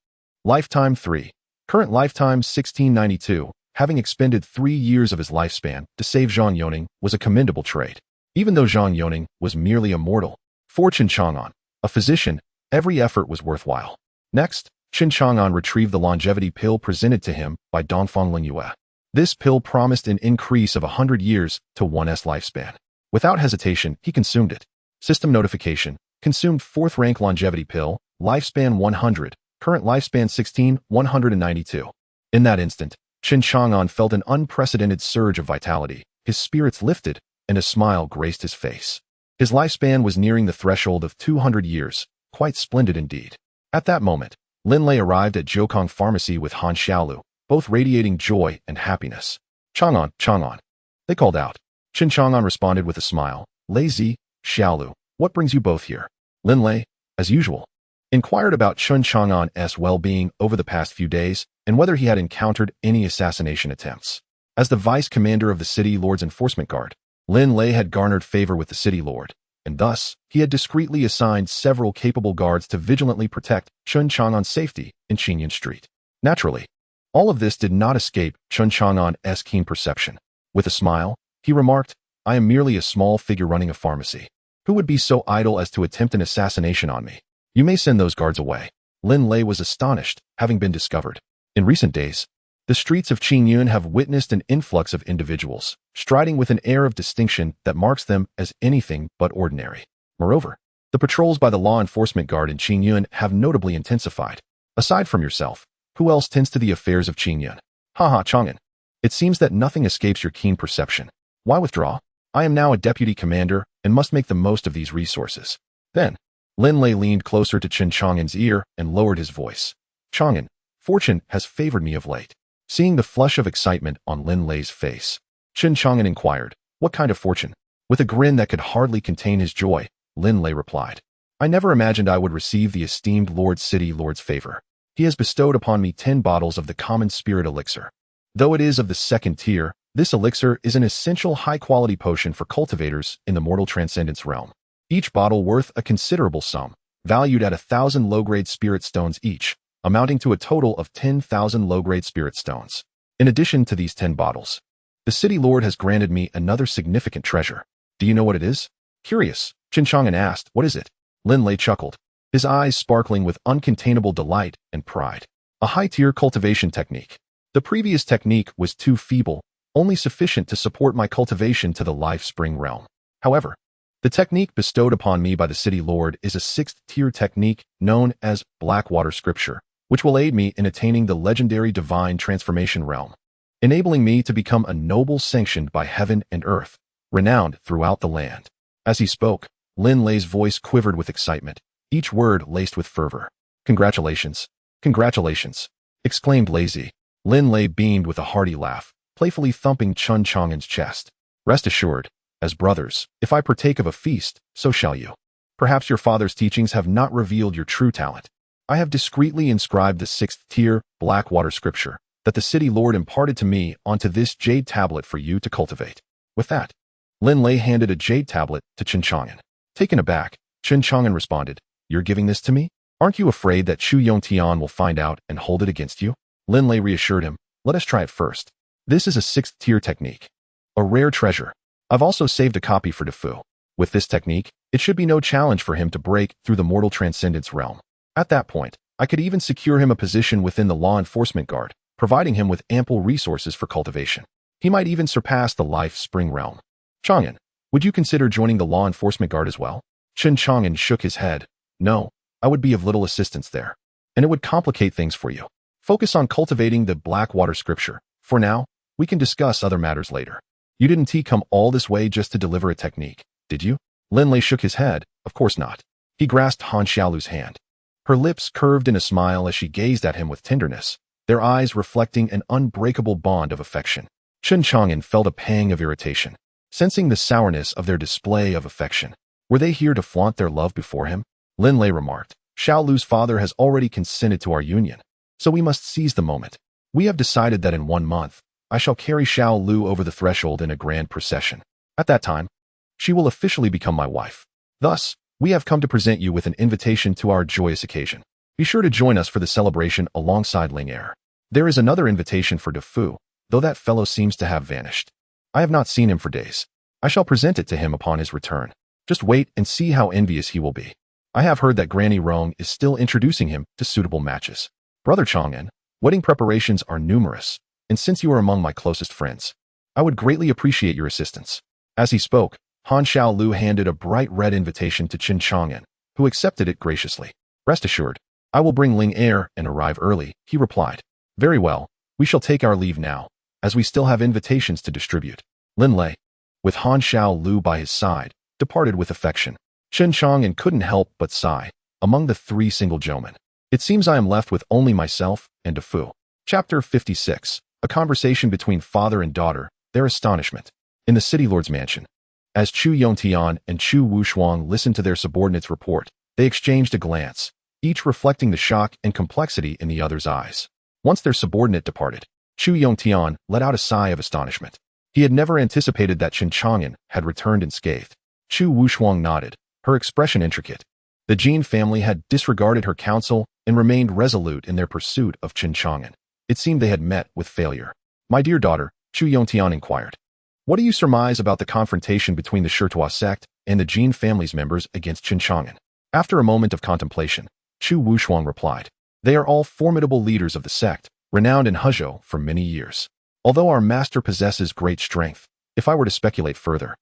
Lifetime 3. Current lifetime 1692, having expended 3 years of his lifespan to save Zhang Yoning was a commendable trait. Even though Zhang Yoning was merely a mortal, for Chen Chang'an, a physician, every effort was worthwhile. Next, Chen Chang'an retrieved the longevity pill presented to him by Dongfang Lingyue. This pill promised an increase of 100 years to one's lifespan. Without hesitation, he consumed it. System notification. Consumed 4th rank longevity pill, lifespan 100, current lifespan 16,192. In that instant, Chen Chang'an felt an unprecedented surge of vitality. His spirits lifted, and a smile graced his face. His lifespan was nearing the threshold of 200 years, quite splendid indeed. At that moment, Lin Lei arrived at Jiukong Pharmacy with Han Xiaolu, both radiating joy and happiness. Chang'an, Chang'an, they called out. Chen Chang'an responded with a smile. Lei Zi, Xiaolu, what brings you both here? Lin Lei, as usual, inquired about Chen Chang'an's well-being over the past few days and whether he had encountered any assassination attempts. As the vice commander of the City Lord's Enforcement Guard, Lin Lei had garnered favor with the City Lord, and thus, he had discreetly assigned several capable guards to vigilantly protect Chen Chang'an's safety in Qingyun Street. Naturally, all of this did not escape Chen Chang'an's keen perception. With a smile, he remarked, "I am merely a small figure running a pharmacy. Who would be so idle as to attempt an assassination on me? You may send those guards away." Lin Lei was astonished, having been discovered. In recent days, the streets of Qingyun have witnessed an influx of individuals, striding with an air of distinction that marks them as anything but ordinary. Moreover, the patrols by the law enforcement guard in Qingyun have notably intensified. Aside from yourself, who else tends to the affairs of Qingyun? Haha, Chang'an. It seems that nothing escapes your keen perception. Why withdraw? I am now a deputy commander and must make the most of these resources. Then, Lin Lei leaned closer to Chen Chang'an's ear and lowered his voice. Chang'an, fortune has favored me of late. Seeing the flush of excitement on Lin Lei's face, Chen Chang'an inquired, "What kind of fortune?" With a grin that could hardly contain his joy, Lin Lei replied, "I never imagined I would receive the esteemed City Lord's favor. He has bestowed upon me 10 bottles of the common spirit elixir. Though it is of the second tier, this elixir is an essential high-quality potion for cultivators in the mortal transcendence realm. Each bottle worth a considerable sum, valued at 1,000 low-grade spirit stones each, amounting to a total of 10,000 low-grade spirit stones. In addition to these 10 bottles, the City Lord has granted me another significant treasure. Do you know what it is?" Curious, Chen Chang'an asked, "What is it?" Lin Lei chuckled, his eyes sparkling with uncontainable delight and pride. "A high-tier cultivation technique. The previous technique was too feeble, only sufficient to support my cultivation to the life spring realm. However, the technique bestowed upon me by the City Lord is a 6th-tier technique known as Blackwater Scripture, which will aid me in attaining the legendary divine transformation realm, enabling me to become a noble sanctioned by heaven and earth, renowned throughout the land." As he spoke, Lin Lei's voice quivered with excitement, each word laced with fervor. "Congratulations! Congratulations!" exclaimed Lazy. Lin Lei beamed with a hearty laugh, playfully thumping Chen Chang'an's chest. "Rest assured, as brothers, if I partake of a feast, so shall you. Perhaps your father's teachings have not revealed your true talent. I have discreetly inscribed the 6th-tier Blackwater Scripture that the City Lord imparted to me onto this jade tablet for you to cultivate." With that, Lin Lei handed a jade tablet to Chen Chang'an. Taken aback, Chen Chang'an responded, "You're giving this to me? Aren't you afraid that Chu Yongtian will find out and hold it against you?" Lin Lei reassured him, "Let us try it first. This is a 6th-tier technique. A rare treasure. I've also saved a copy for Defu. With this technique, it should be no challenge for him to break through the mortal transcendence realm. At that point, I could even secure him a position within the law enforcement guard, providing him with ample resources for cultivation. He might even surpass the life spring realm. Chang'an, would you consider joining the law enforcement guard as well?" Chen Chang'an shook his head. "No, I would be of little assistance there, and it would complicate things for you. Focus on cultivating the Blackwater Scripture. For now, we can discuss other matters later. You didn't come all this way just to deliver a technique, did you?" Lin Lei shook his head. "Of course not." He grasped Han Xiaolu's hand. Her lips curved in a smile as she gazed at him with tenderness, their eyes reflecting an unbreakable bond of affection. Chen Chang'an felt a pang of irritation, sensing the sourness of their display of affection. Were they here to flaunt their love before him? Lin Lei remarked, "Xiaolu's father has already consented to our union, so we must seize the moment. We have decided that in 1 month, I shall carry Xiaolu over the threshold in a grand procession. At that time, she will officially become my wife. Thus, we have come to present you with an invitation to our joyous occasion. Be sure to join us for the celebration alongside Ling Er. There is another invitation for Defu, though that fellow seems to have vanished. I have not seen him for days. I shall present it to him upon his return. Just wait and see how envious he will be. I have heard that Granny Rong is still introducing him to suitable matches. Brother Chang'an, wedding preparations are numerous, and since you are among my closest friends, I would greatly appreciate your assistance." As he spoke, Han Xiaolu handed a bright red invitation to Chen Chang'an, who accepted it graciously. "Rest assured, I will bring Ling Er and arrive early," he replied. "Very well, we shall take our leave now, as we still have invitations to distribute." Lin Lei, with Han Xiaolu by his side, departed with affection. Chen Chang'an couldn't help but sigh. Among the 3 single Jomen, it seems I am left with only myself and Defu. Chapter 56. A conversation between father and daughter, their astonishment. In the City Lord's mansion, as Chu Yongtian and Chu Wushuang listened to their subordinate's report, they exchanged a glance, each reflecting the shock and complexity in the other's eyes. Once their subordinate departed, Chu Yongtian let out a sigh of astonishment. He had never anticipated that Chen Chang'an had returned unscathed. Chu Wushuang nodded, her expression intricate. The Jin family had disregarded her counsel and remained resolute in their pursuit of Chen Chang'an. It seemed they had met with failure. My dear daughter, Chu Yongtian inquired, what do you surmise about the confrontation between the Shirtua sect and the Jin family's members against Chen Chang'an? After a moment of contemplation, Chu Wushuang replied, they are all formidable leaders of the sect, renowned in Hezhou for many years. Although our master possesses great strength, if I were to speculate further,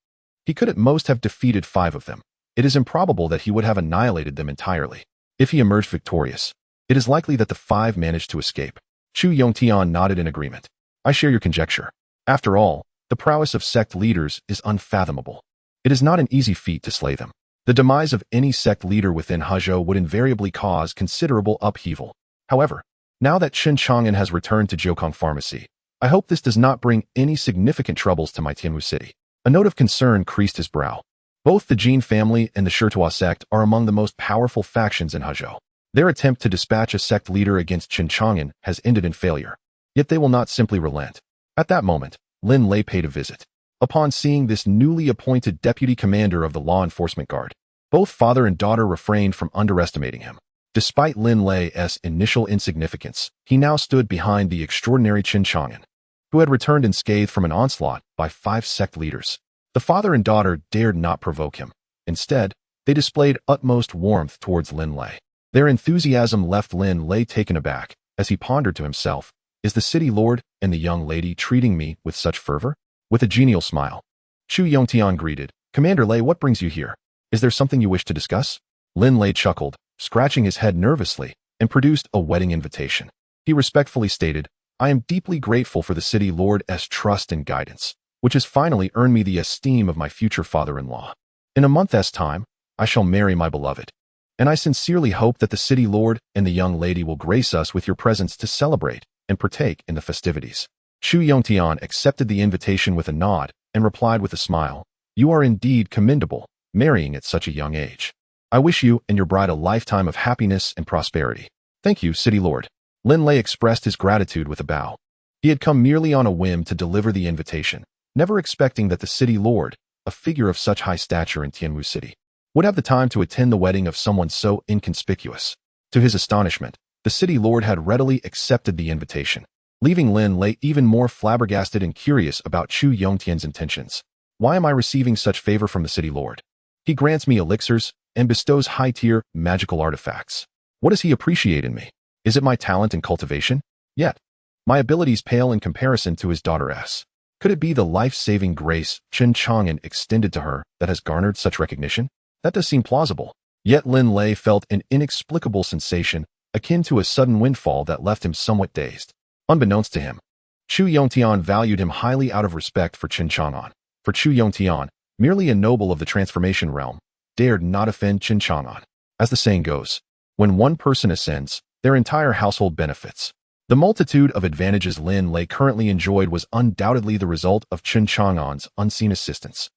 he could at most have defeated 5 of them. It is improbable that he would have annihilated them entirely. If he emerged victorious, it is likely that the 5 managed to escape. Chu Yongtian nodded in agreement. I share your conjecture. After all, the prowess of sect leaders is unfathomable. It is not an easy feat to slay them. The demise of any sect leader within Hezhou would invariably cause considerable upheaval. However, now that Chen Chang'an has returned to Jiukong Pharmacy, I hope this does not bring any significant troubles to my Tianwu city. A note of concern creased his brow. Both the Jin family and the Shirtua sect are among the most powerful factions in Hezhou. Their attempt to dispatch a sect leader against Chen Chang'an has ended in failure. Yet they will not simply relent. At that moment, Lin Lei paid a visit. Upon seeing this newly appointed deputy commander of the law enforcement guard, both father and daughter refrained from underestimating him. Despite Lin Lei's initial insignificance, he now stood behind the extraordinary Chen Chang'an, who had returned unscathed from an onslaught by 5 sect leaders. The father and daughter dared not provoke him. Instead, they displayed utmost warmth towards Lin Lei. Their enthusiasm left Lin Lei taken aback, as he pondered to himself, is the city lord and the young lady treating me with such fervor? With a genial smile, Chu Yongtian greeted, Commander Lei, what brings you here? Is there something you wish to discuss? Lin Lei chuckled, scratching his head nervously, and produced a wedding invitation. He respectfully stated, I am deeply grateful for the city lord's trust and guidance, which has finally earned me the esteem of my future father-in-law. In a month's time, I shall marry my beloved, and I sincerely hope that the city lord and the young lady will grace us with your presence to celebrate and partake in the festivities. Chu Yongtian accepted the invitation with a nod and replied with a smile, you are indeed commendable, marrying at such a young age. I wish you and your bride a lifetime of happiness and prosperity. Thank you, city lord. Lin Lei expressed his gratitude with a bow. He had come merely on a whim to deliver the invitation, never expecting that the city lord, a figure of such high stature in Tianwu City, would have the time to attend the wedding of someone so inconspicuous. To his astonishment, the city lord had readily accepted the invitation, leaving Lin Lei even more flabbergasted and curious about Chu Yongtian's intentions. Why am I receiving such favor from the city lord? He grants me elixirs and bestows high-tier magical artifacts. What does he appreciate in me? Is it my talent in cultivation? Yet, my abilities pale in comparison to his daughter's. Could it be the life-saving grace Chen Chang'an extended to her that has garnered such recognition? That does seem plausible. Yet Lin Lei felt an inexplicable sensation akin to a sudden windfall that left him somewhat dazed. Unbeknownst to him, Chu Yongtian valued him highly out of respect for Chen Chang'an. For Chu Yongtian, merely a noble of the transformation realm, dared not offend Chen Chang'an. As the saying goes, when one person ascends, their entire household benefits. The multitude of advantages Lin Lei currently enjoyed was undoubtedly the result of Chen Chang'an's unseen assistance.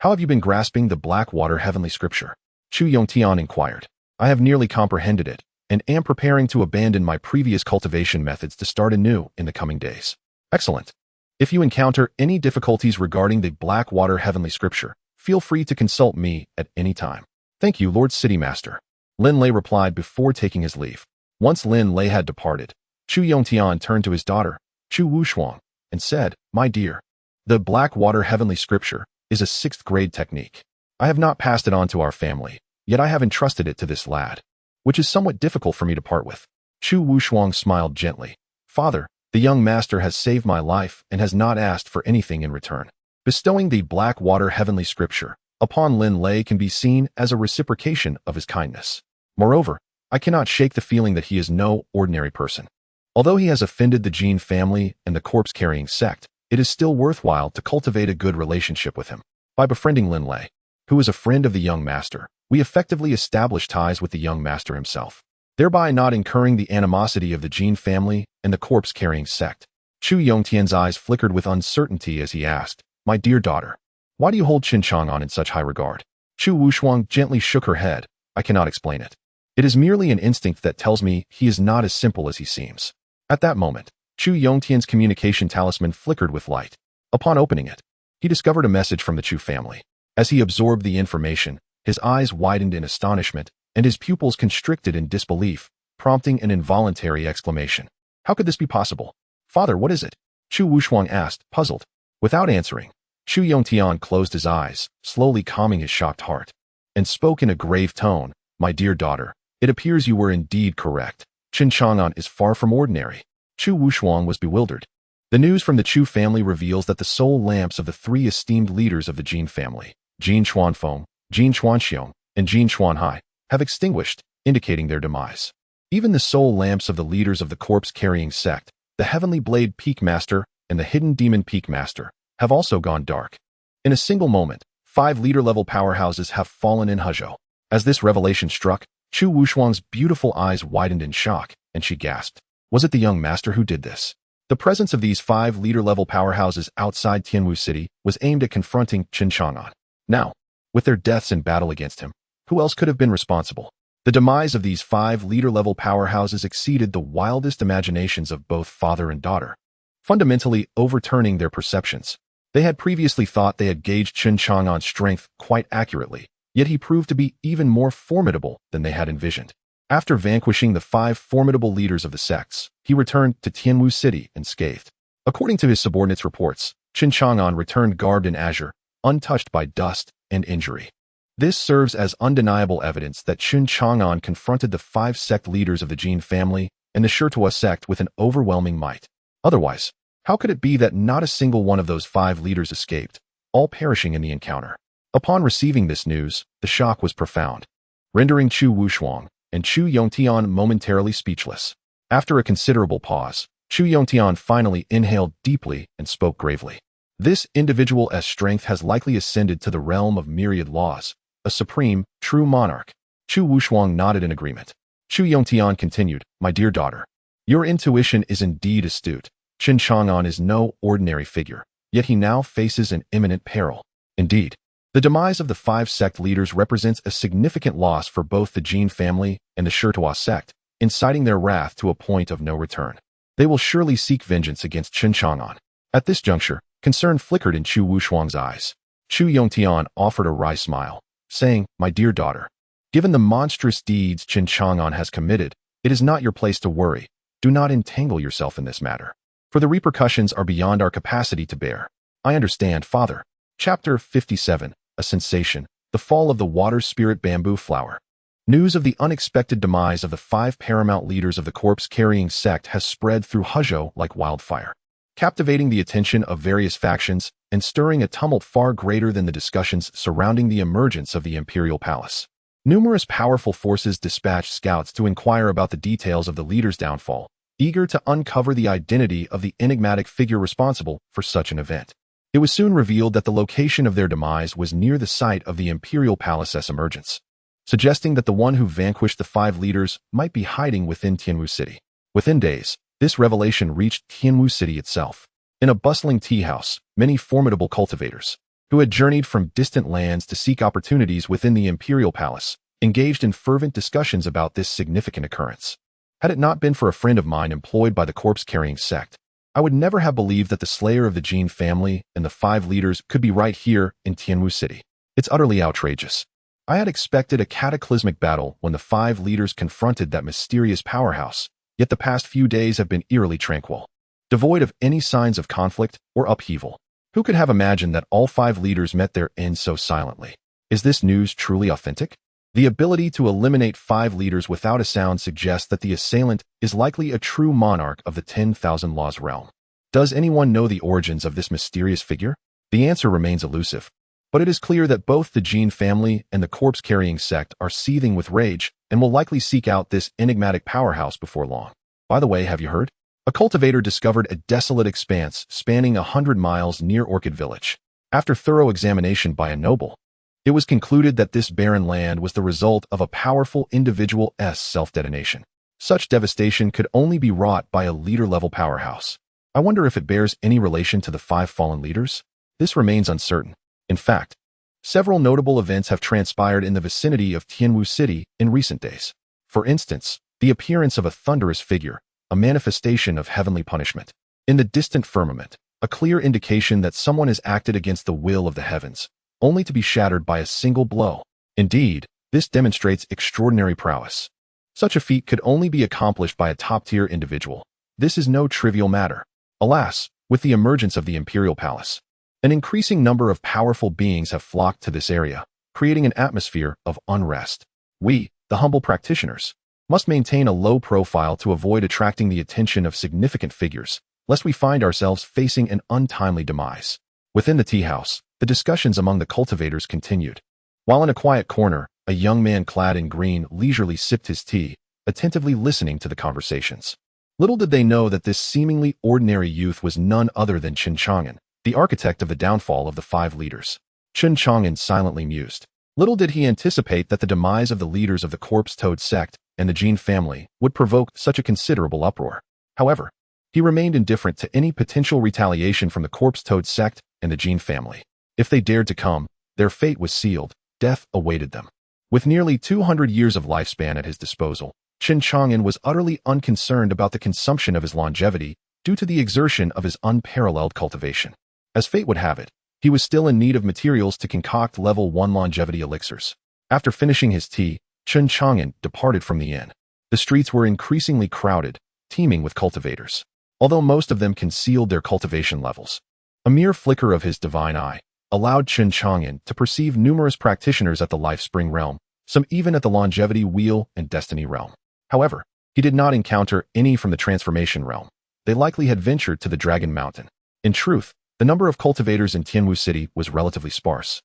How have you been grasping the Blackwater Heavenly Scripture? Chu Yongtian inquired. I have nearly comprehended it, and am preparing to abandon my previous cultivation methods to start anew in the coming days. Excellent. If you encounter any difficulties regarding the Blackwater Heavenly Scripture, feel free to consult me at any time. Thank you, Lord City Master. Lin Lei replied before taking his leave. Once Lin Lei had departed, Chu Yongtian turned to his daughter, Chu Wushuang, and said, My dear, the Blackwater Heavenly Scripture is a 6th grade technique. I have not passed it on to our family, yet I have entrusted it to this lad, which is somewhat difficult for me to part with. Chu Wushuang smiled gently. Father, the young master has saved my life and has not asked for anything in return. Bestowing the Blackwater Heavenly Scripture upon Lin Lei can be seen as a reciprocation of his kindness. Moreover, I cannot shake the feeling that he is no ordinary person. Although he has offended the Jin family and the corpse-carrying sect, it is still worthwhile to cultivate a good relationship with him. By befriending Lin Lei, who is a friend of the young master, we effectively establish ties with the young master himself, thereby not incurring the animosity of the Jin family and the corpse-carrying sect. Chu Yongtian's eyes flickered with uncertainty as he asked, My dear daughter, why do you hold Chen Chang'an in such high regard? Chu Wushuang gently shook her head. I cannot explain it. It is merely an instinct that tells me he is not as simple as he seems. At that moment, Chu Yongtian's communication talisman flickered with light. Upon opening it, he discovered a message from the Chu family. As he absorbed the information, his eyes widened in astonishment, and his pupils constricted in disbelief, prompting an involuntary exclamation. How could this be possible? Father, what is it? Chu Wushuang asked, puzzled. Without answering, Chu Yongtian closed his eyes, slowly calming his shocked heart, and spoke in a grave tone. My dear daughter, it appears you were indeed correct. Chen Chang'an is far from ordinary. Chu Wushuang was bewildered. The news from the Chu family reveals that the soul lamps of the three esteemed leaders of the Jin family, Jin Chuanfeng, Jin Chuanxiong, and Jin Chuanhai, have extinguished, indicating their demise. Even the soul lamps of the leaders of the corpse-carrying sect, the Heavenly Blade Peak Master and the Hidden Demon Peak Master, have also gone dark. In a single moment, 5 leader-level powerhouses have fallen in Huzhou. As this revelation struck, Chu Wushuang's beautiful eyes widened in shock, and she gasped. Was it the young master who did this? The presence of these 5 leader-level powerhouses outside Tianwu City was aimed at confronting Chen Chang'an. Now, with their deaths in battle against him, who else could have been responsible? The demise of these 5 leader-level powerhouses exceeded the wildest imaginations of both father and daughter, fundamentally overturning their perceptions. They had previously thought they had gauged Chen Chang'an's strength quite accurately, yet he proved to be even more formidable than they had envisioned. After vanquishing the 5 formidable leaders of the sects, he returned to Tianwu City unscathed. According to his subordinates' reports, Chen Chang'an returned garbed in azure, untouched by dust and injury. This serves as undeniable evidence that Chen Chang'an confronted the 5 sect leaders of the Jin family and the Shirtua sect with an overwhelming might. Otherwise, how could it be that not a single one of those 5 leaders escaped, all perishing in the encounter? Upon receiving this news, the shock was profound, rendering Chu Wushuang and Chu Yongtian momentarily speechless. After a considerable pause, Chu Yongtian finally inhaled deeply and spoke gravely. This individual's strength has likely ascended to the realm of myriad laws, a supreme, true monarch. Chu Wushuang nodded in agreement. Chu Yongtian continued, My dear daughter, your intuition is indeed astute. Chen Chang'an is no ordinary figure, yet he now faces an imminent peril. Indeed, the demise of the 5 sect leaders represents a significant loss for both the Jin family and the Shirtua sect, inciting their wrath to a point of no return. They will surely seek vengeance against Chen Chang'an. At this juncture, concern flickered in Chu Wushuang's eyes. Chu Yongtian offered a wry smile, saying, My dear daughter, given the monstrous deeds Chen Chang'an has committed, it is not your place to worry. Do not entangle yourself in this matter, for the repercussions are beyond our capacity to bear. I understand, Father. Chapter 57, A Sensation, The Fall of the Water Spirit Bamboo Flower. News of the unexpected demise of the 5 paramount leaders of the corpse-carrying sect has spread through Huzhou like wildfire, captivating the attention of various factions and stirring a tumult far greater than the discussions surrounding the emergence of the imperial palace. Numerous powerful forces dispatched scouts to inquire about the details of the leader's downfall, eager to uncover the identity of the enigmatic figure responsible for such an event. It was soon revealed that the location of their demise was near the site of the imperial palace's emergence, suggesting that the one who vanquished the 5 leaders might be hiding within Tianwu City. Within days, this revelation reached Tianwu City itself. In a bustling tea house, many formidable cultivators, who had journeyed from distant lands to seek opportunities within the imperial palace, engaged in fervent discussions about this significant occurrence. Had it not been for a friend of mine employed by the corpse-carrying sect, I would never have believed that the slayer of the Jin family and the 5 leaders could be right here in Tianwu City. It's utterly outrageous. I had expected a cataclysmic battle when the 5 leaders confronted that mysterious powerhouse, yet the past few days have been eerily tranquil, devoid of any signs of conflict or upheaval. Who could have imagined that all 5 leaders met their end so silently? Is this news truly authentic? The ability to eliminate 5 leaders without a sound suggests that the assailant is likely a true monarch of the 10,000 Laws realm. Does anyone know the origins of this mysterious figure? The answer remains elusive, but it is clear that both the Jin family and the corpse-carrying sect are seething with rage and will likely seek out this enigmatic powerhouse before long. By the way, have you heard? A cultivator discovered a desolate expanse spanning 100 miles near Orchid Village. After thorough examination by a noble, it was concluded that this barren land was the result of a powerful individual's self-detonation. Such devastation could only be wrought by a leader-level powerhouse. I wonder if it bears any relation to the 5 fallen leaders? This remains uncertain. In fact, several notable events have transpired in the vicinity of Tianwu City in recent days. For instance, the appearance of a thunderous figure, a manifestation of heavenly punishment, in the distant firmament, a clear indication that someone has acted against the will of the heavens. only to be shattered by a single blow. Indeed, this demonstrates extraordinary prowess. Such a feat could only be accomplished by a top-tier individual. This is no trivial matter. Alas, with the emergence of the Imperial Palace, an increasing number of powerful beings have flocked to this area, creating an atmosphere of unrest. We, the humble practitioners, must maintain a low profile to avoid attracting the attention of significant figures, lest we find ourselves facing an untimely demise. Within the tea house, the discussions among the cultivators continued. While in a quiet corner, a young man clad in green leisurely sipped his tea, attentively listening to the conversations. Little did they know that this seemingly ordinary youth was none other than Chen Chang'an, the architect of the downfall of the 5 leaders. Chen Chang'an silently mused. Little did he anticipate that the demise of the leaders of the corpse-toad sect and the Jin family would provoke such a considerable uproar. However, he remained indifferent to any potential retaliation from the corpse-toad sect and the Jin family. If they dared to come, their fate was sealed. Death awaited them. With nearly 200 years of lifespan at his disposal, Chen Chang'an was utterly unconcerned about the consumption of his longevity due to the exertion of his unparalleled cultivation. As fate would have it, he was still in need of materials to concoct level 1 longevity elixirs. After finishing his tea, Chen Chang'an departed from the inn. The streets were increasingly crowded, teeming with cultivators. Although most of them concealed their cultivation levels, a mere flicker of his divine eye allowed Chen Chang'an to perceive numerous practitioners at the Life Spring realm, some even at the Longevity Wheel and Destiny realm. However, he did not encounter any from the Transformation realm. They likely had ventured to the Dragon Mountain. In truth, the number of cultivators in Tianwu City was relatively sparse,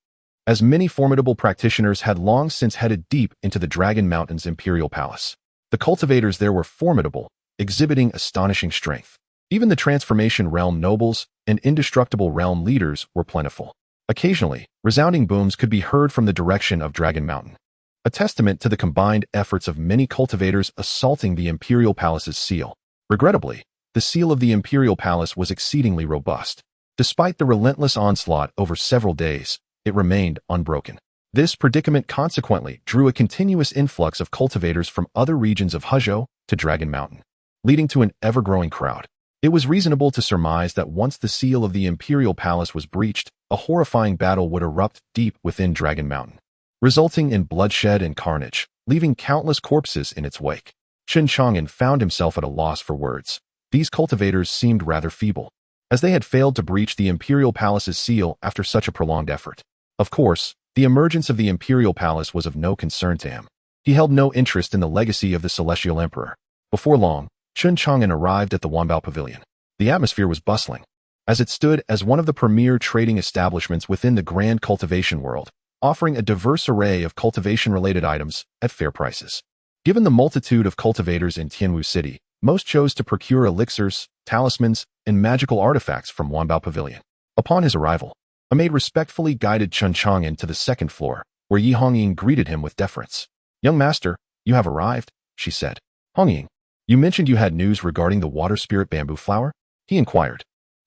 as many formidable practitioners had long since headed deep into the Dragon Mountain's Imperial Palace. The cultivators there were formidable, exhibiting astonishing strength. Even the Transformation realm nobles and Indestructible realm leaders were plentiful. Occasionally, resounding booms could be heard from the direction of Dragon Mountain, a testament to the combined efforts of many cultivators assaulting the Imperial Palace's seal. Regrettably, the seal of the Imperial Palace was exceedingly robust. Despite the relentless onslaught over several days, it remained unbroken. This predicament consequently drew a continuous influx of cultivators from other regions of Huzhou to Dragon Mountain, leading to an ever-growing crowd. It was reasonable to surmise that once the seal of the Imperial Palace was breached, a horrifying battle would erupt deep within Dragon Mountain, resulting in bloodshed and carnage, leaving countless corpses in its wake. Chen Chang'an found himself at a loss for words. These cultivators seemed rather feeble, as they had failed to breach the Imperial Palace's seal after such a prolonged effort. Of course, the emergence of the Imperial Palace was of no concern to him. He held no interest in the legacy of the Celestial Emperor. Before long, Chen Chang'an arrived at the Wanbao Pavilion. The atmosphere was bustling, as it stood as one of the premier trading establishments within the grand cultivation world, offering a diverse array of cultivation-related items at fair prices. Given the multitude of cultivators in Tianwu City, most chose to procure elixirs, talismans, and magical artifacts from Wanbao Pavilion. Upon his arrival, a maid respectfully guided Chen Chang'an to the 2nd floor, where Yi Hongying greeted him with deference. "Young master, you have arrived," she said. "Hongying, you mentioned you had news regarding the water spirit bamboo flower?" he inquired.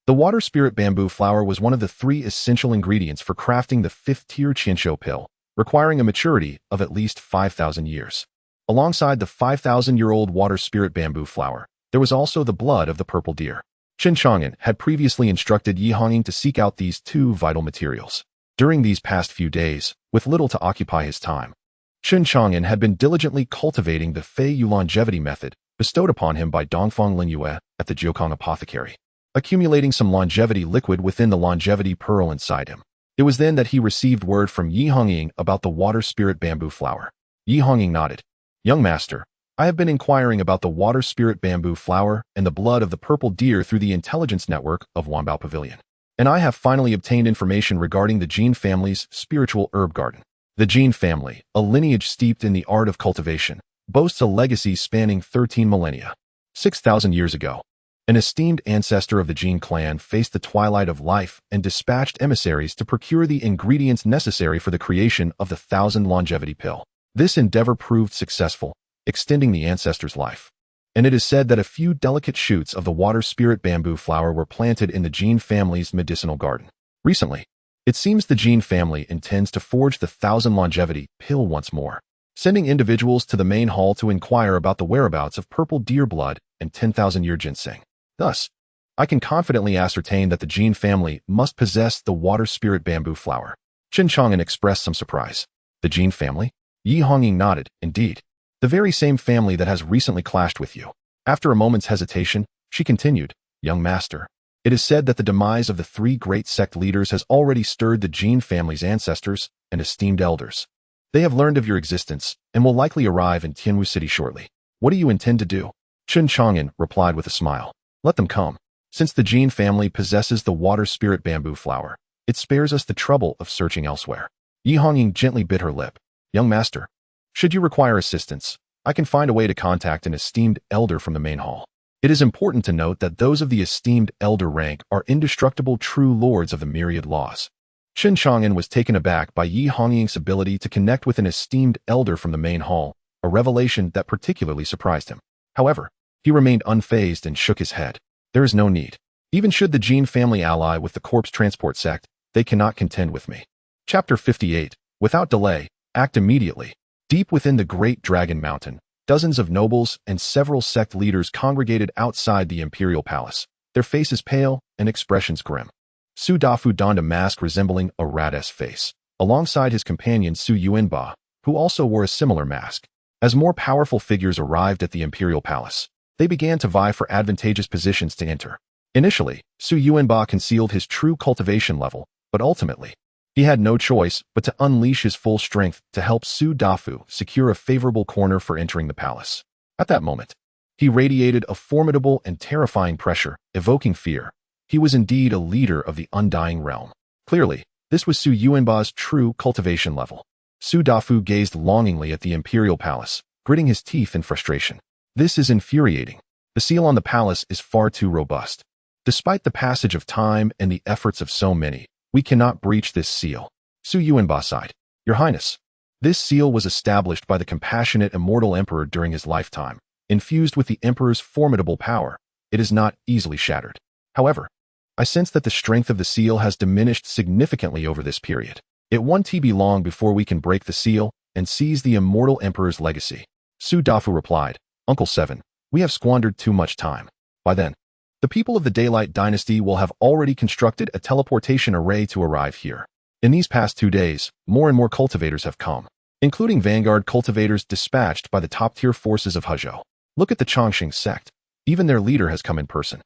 The water spirit bamboo flower was one of the 3 essential ingredients for crafting the 5th-tier Qianshou pill, requiring a maturity of at least 5,000 years. Alongside the 5,000-year-old water spirit bamboo flower, there was also the blood of the purple deer. Chen Chang'an had previously instructed Yi Hongying to seek out these 2 vital materials. During these past few days, with little to occupy his time, Chen Chang'an had been diligently cultivating the Fei Yu longevity method bestowed upon him by Dongfang Linyue at the Jiukong Apothecary, accumulating some longevity liquid within the longevity pearl inside him. It was then that he received word from Yi Hongying about the water spirit bamboo flower. Yi Hongying nodded. "Young master, I have been inquiring about the water spirit bamboo flower and the blood of the purple deer through the intelligence network of Wanbao Pavilion, and I have finally obtained information regarding the Jin family's spiritual herb garden. The Jin family, a lineage steeped in the art of cultivation, boasts a legacy spanning 13 millennia. 6,000 years ago, an esteemed ancestor of the Jin clan faced the twilight of life and dispatched emissaries to procure the ingredients necessary for the creation of the 1,000 longevity pill. This endeavor proved successful, extending the ancestor's life. And it is said that a few delicate shoots of the water spirit bamboo flower were planted in the Jin family's medicinal garden. Recently, it seems the Jin family intends to forge the 1,000 longevity pill once more, sending individuals to the main hall to inquire about the whereabouts of purple deer blood and 10,000-year ginseng. Thus, I can confidently ascertain that the Jin family must possess the water spirit bamboo flower." Chen Chang'an expressed some surprise. The Jin family? Yi Hongying nodded, indeed. The very same family that has recently clashed with you. After a moment's hesitation, she continued, young master. It is said that the demise of the three great sect leaders has already stirred the Jin family's ancestors and esteemed elders. They have learned of your existence and will likely arrive in Tianwu City shortly. What do you intend to do? Chen Chang'an replied with a smile. Let them come. Since the Jin family possesses the water spirit bamboo flower, it spares us the trouble of searching elsewhere. Yi Hongying gently bit her lip. Young master, should you require assistance, I can find a way to contact an esteemed elder from the main hall. It is important to note that those of the esteemed elder rank are indestructible true lords of the myriad laws. Chen Chang'an was taken aback by Yi Hongying's ability to connect with an esteemed elder from the main hall, a revelation that particularly surprised him. However, he remained unfazed and shook his head. There is no need. Even should the Jin family ally with the corpse transport sect, they cannot contend with me. Chapter 58. Without delay, act immediately. Deep within the Great Dragon Mountain, dozens of nobles and several sect leaders congregated outside the imperial palace, their faces pale and expressions grim. Su Dafu donned a mask resembling a rat's face, alongside his companion Su Yuanba, who also wore a similar mask. As more powerful figures arrived at the imperial palace, they began to vie for advantageous positions to enter. Initially, Su Yuanba concealed his true cultivation level, but ultimately, he had no choice but to unleash his full strength to help Su Dafu secure a favorable corner for entering the palace. At that moment, he radiated a formidable and terrifying pressure, evoking fear. He was indeed a leader of the undying realm. Clearly, this was Su Yuanba's true cultivation level. Su Dafu gazed longingly at the imperial palace, gritting his teeth in frustration. This is infuriating. The seal on the palace is far too robust. Despite the passage of time and the efforts of so many, we cannot breach this seal. Su Yuanba sighed. Your Highness, this seal was established by the compassionate immortal emperor during his lifetime. Infused with the emperor's formidable power, it is not easily shattered. However, I sense that the strength of the seal has diminished significantly over this period. It won't be long before we can break the seal and seize the immortal emperor's legacy. Su Dafu replied, Uncle Seven, we have squandered too much time. By then, the people of the Daylight Dynasty will have already constructed a teleportation array to arrive here. In these past 2 days, more and more cultivators have come, including vanguard cultivators dispatched by the top-tier forces of Hezhou. Look at the Chongqing sect. Even their leader has come in person.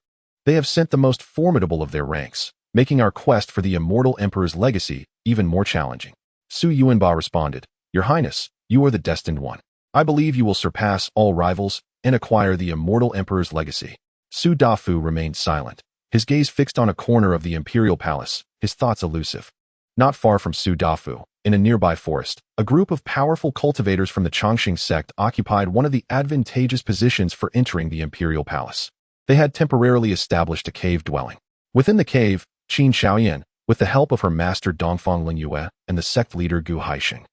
They have sent the most formidable of their ranks, making our quest for the immortal emperor's legacy even more challenging. Su Yuanba responded, Your Highness, you are the destined one. I believe you will surpass all rivals and acquire the immortal emperor's legacy. Su Dafu remained silent, his gaze fixed on a corner of the imperial palace, his thoughts elusive. Not far from Su Dafu, in a nearby forest, a group of powerful cultivators from the Chongqing sect occupied one of the advantageous positions for entering the imperial palace. They had temporarily established a cave dwelling. Within the cave, Qin Shaoyan, with the help of her master Dongfang Lingyue and the sect leader Gu Haixing,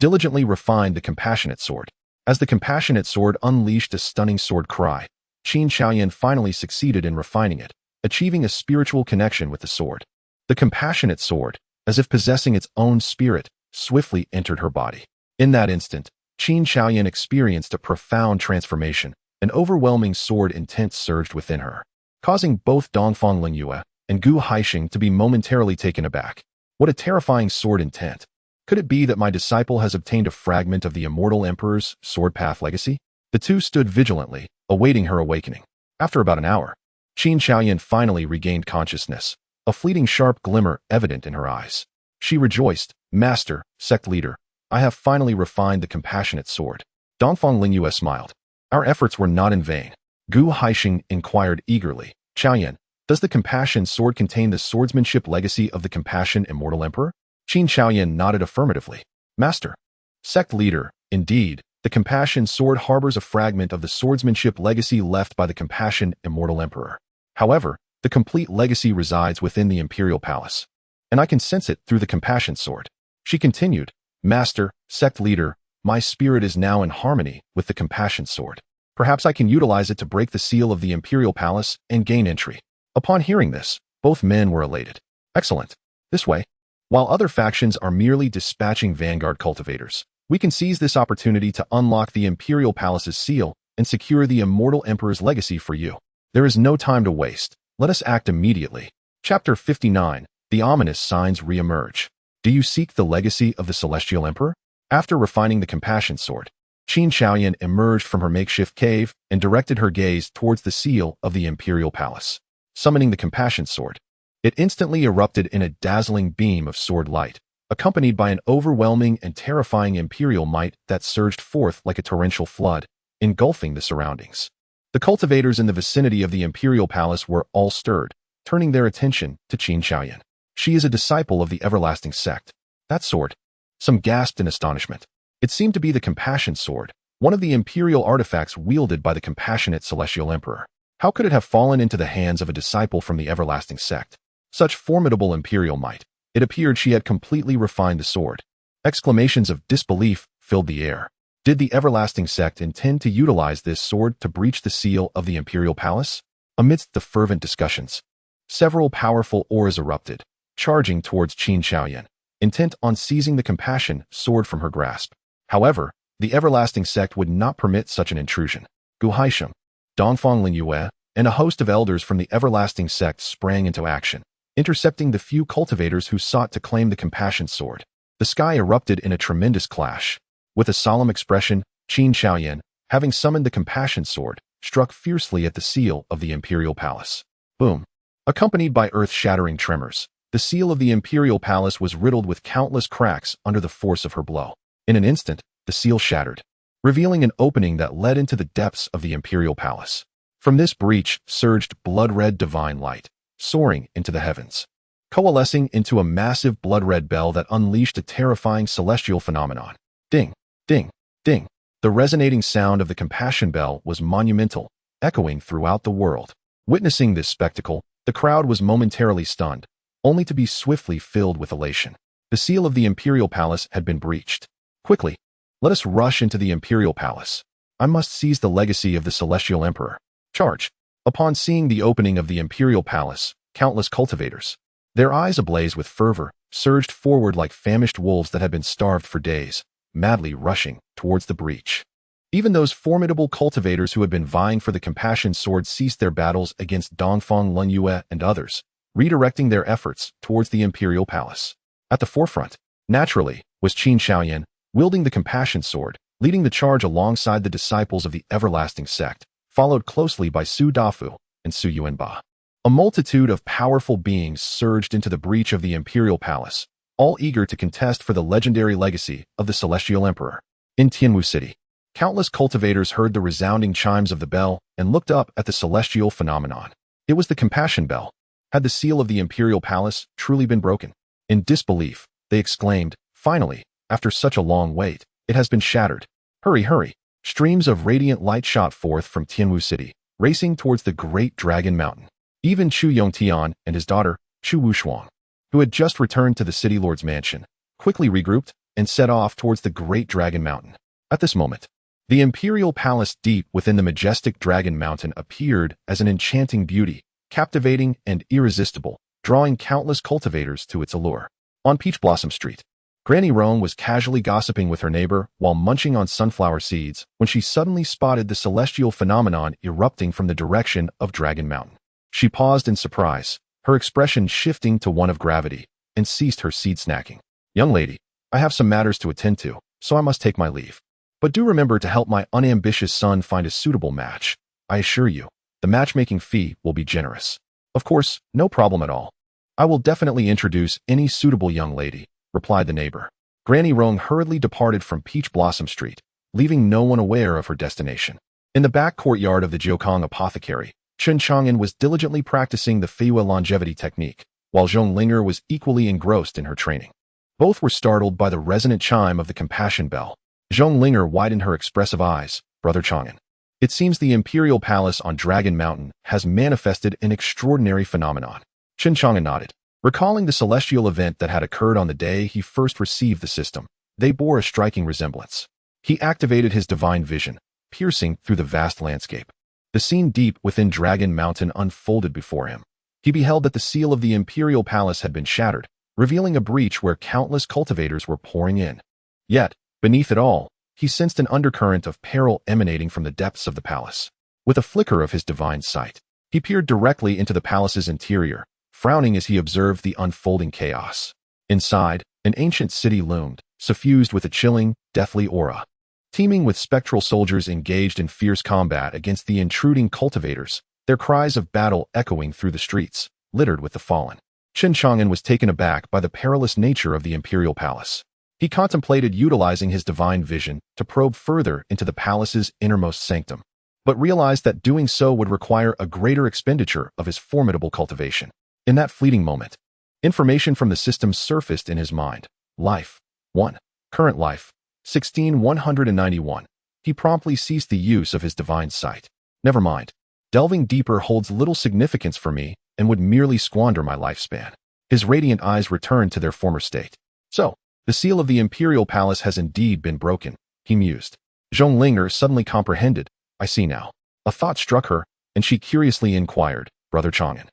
diligently refined the compassionate sword. As the compassionate sword unleashed a stunning sword cry, Qin Shaoyan finally succeeded in refining it, achieving a spiritual connection with the sword. The compassionate sword, as if possessing its own spirit, swiftly entered her body. In that instant, Qin Shaoyan experienced a profound transformation. An overwhelming sword intent surged within her, causing both Dongfang Lingyue and Gu Haixing to be momentarily taken aback. What a terrifying sword intent! Could it be that my disciple has obtained a fragment of the immortal emperor's sword path legacy? The two stood vigilantly, awaiting her awakening. After about an hour, Qin Shaoyan finally regained consciousness, a fleeting sharp glimmer evident in her eyes. She rejoiced, Master, sect leader, I have finally refined the compassionate sword. Dongfang Lingyue smiled. Our efforts were not in vain. Gu Haixing inquired eagerly, Shaoyan, does the compassion sword contain the swordsmanship legacy of the compassion immortal emperor? Qin Shaoyan nodded affirmatively. Master, sect leader, indeed, the compassion sword harbors a fragment of the swordsmanship legacy left by the compassion immortal emperor. However, the complete legacy resides within the imperial palace, and I can sense it through the compassion sword. She continued, Master, sect leader, my spirit is now in harmony with the compassion sword. Perhaps I can utilize it to break the seal of the imperial palace and gain entry. Upon hearing this, both men were elated. Excellent. This way, while other factions are merely dispatching vanguard cultivators, we can seize this opportunity to unlock the imperial palace's seal and secure the immortal emperor's legacy for you. There is no time to waste. Let us act immediately. Chapter 59. The ominous signs re-emerge. Do you seek the legacy of the Celestial Emperor? After refining the compassion sword, Chen Chang'an emerged from her makeshift cave and directed her gaze towards the seal of the imperial palace. Summoning the compassion sword, it instantly erupted in a dazzling beam of sword light, accompanied by an overwhelming and terrifying imperial might that surged forth like a torrential flood, engulfing the surroundings. The cultivators in the vicinity of the imperial palace were all stirred, turning their attention to Chen Chang'an. She is a disciple of the everlasting sect. That sword. Some gasped in astonishment. It seemed to be the compassion sword, one of the imperial artifacts wielded by the compassionate celestial emperor. How could it have fallen into the hands of a disciple from the everlasting sect? Such formidable imperial might. It appeared she had completely refined the sword. Exclamations of disbelief filled the air. Did the everlasting sect intend to utilize this sword to breach the seal of the imperial palace? Amidst the fervent discussions, several powerful auras erupted, charging towards Chen Chang'an, intent on seizing the compassion sword from her grasp. However, the everlasting sect would not permit such an intrusion. Gu Haisheng, Dongfang Lingyue, and a host of elders from the everlasting sect sprang into action, intercepting the few cultivators who sought to claim the compassion sword. The sky erupted in a tremendous clash. With a solemn expression, Chen Chang'an, having summoned the compassion sword, struck fiercely at the seal of the imperial palace. Boom! Accompanied by earth-shattering tremors, the seal of the imperial palace was riddled with countless cracks under the force of her blow. In an instant, the seal shattered, revealing an opening that led into the depths of the imperial palace. From this breach surged blood-red divine light, soaring into the heavens, coalescing into a massive blood-red bell that unleashed a terrifying celestial phenomenon. Ding! Ding! Ding! The resonating sound of the compassion bell was monumental, echoing throughout the world. Witnessing this spectacle, the crowd was momentarily stunned, only to be swiftly filled with elation. The seal of the imperial palace had been breached. Quickly, let us rush into the imperial palace. I must seize the legacy of the celestial emperor. Charge! Upon seeing the opening of the imperial palace, countless cultivators, their eyes ablaze with fervor, surged forward like famished wolves that had been starved for days, madly rushing towards the breach. Even those formidable cultivators who had been vying for the compassion sword ceased their battles against Dongfang Lingyue and others, redirecting their efforts towards the imperial palace. At the forefront, naturally, was Chen Chang'an, wielding the compassion sword, leading the charge alongside the disciples of the everlasting sect, followed closely by Su Dafu and Su Yuanba. A multitude of powerful beings surged into the breach of the imperial palace, all eager to contest for the legendary legacy of the celestial emperor. In Tianwu City, countless cultivators heard the resounding chimes of the bell and looked up at the celestial phenomenon. It was the compassion bell. Had the seal of the imperial palace truly been broken? In disbelief, they exclaimed, "Finally, after such a long wait, it has been shattered. Hurry, hurry!" Streams of radiant light shot forth from Tianwu City, racing towards the Great Dragon Mountain. Even Chu Yongtian and his daughter, Chu Wushuang, who had just returned to the city lord's mansion, quickly regrouped and set off towards the Great Dragon Mountain. At this moment, the imperial palace deep within the majestic Dragon Mountain appeared as an enchanting beauty, captivating and irresistible, drawing countless cultivators to its allure. On Peach Blossom Street, Granny Rome was casually gossiping with her neighbor while munching on sunflower seeds when she suddenly spotted the celestial phenomenon erupting from the direction of Dragon Mountain. She paused in surprise, her expression shifting to one of gravity, and ceased her seed snacking. "Young lady, I have some matters to attend to, so I must take my leave. But do remember to help my unambitious son find a suitable match. I assure you, the matchmaking fee will be generous." "Of course, no problem at all. I will definitely introduce any suitable young lady," replied the neighbor. Granny Rong hurriedly departed from Peach Blossom Street, leaving no one aware of her destination. In the back courtyard of the Jiukong Apothecary, Chen Chang'an was diligently practicing the Feiyue longevity technique, while Zhong Linger was equally engrossed in her training. Both were startled by the resonant chime of the compassion bell. Zhong Linger widened her expressive eyes. "Brother Chang'an, it seems the imperial palace on Dragon Mountain has manifested an extraordinary phenomenon." Chen Chang'an nodded, recalling the celestial event that had occurred on the day he first received the system. They bore a striking resemblance. He activated his divine vision, piercing through the vast landscape. The scene deep within Dragon Mountain unfolded before him. He beheld that the seal of the imperial palace had been shattered, revealing a breach where countless cultivators were pouring in. Yet, beneath it all, he sensed an undercurrent of peril emanating from the depths of the palace. With a flicker of his divine sight, he peered directly into the palace's interior, frowning as he observed the unfolding chaos. Inside, An ancient city loomed, suffused with a chilling, deathly aura. Teeming with spectral soldiers engaged in fierce combat against the intruding cultivators, their cries of battle echoing through the streets, littered with the fallen. Chen Chang'an was taken aback by the perilous nature of the imperial palace. He contemplated utilizing his divine vision to probe further into the palace's innermost sanctum, but realized that doing so would require a greater expenditure of his formidable cultivation. In that fleeting moment, information from the system surfaced in his mind. Life. 1. Current life. 16,191. He promptly ceased the use of his divine sight. Never mind. Delving deeper holds little significance for me and would merely squander my lifespan. His radiant eyes returned to their former state. So, the seal of the imperial palace has indeed been broken, he mused. Zhonglinger suddenly comprehended. I see now. A thought struck her, and she curiously inquired, Brother Chang'an,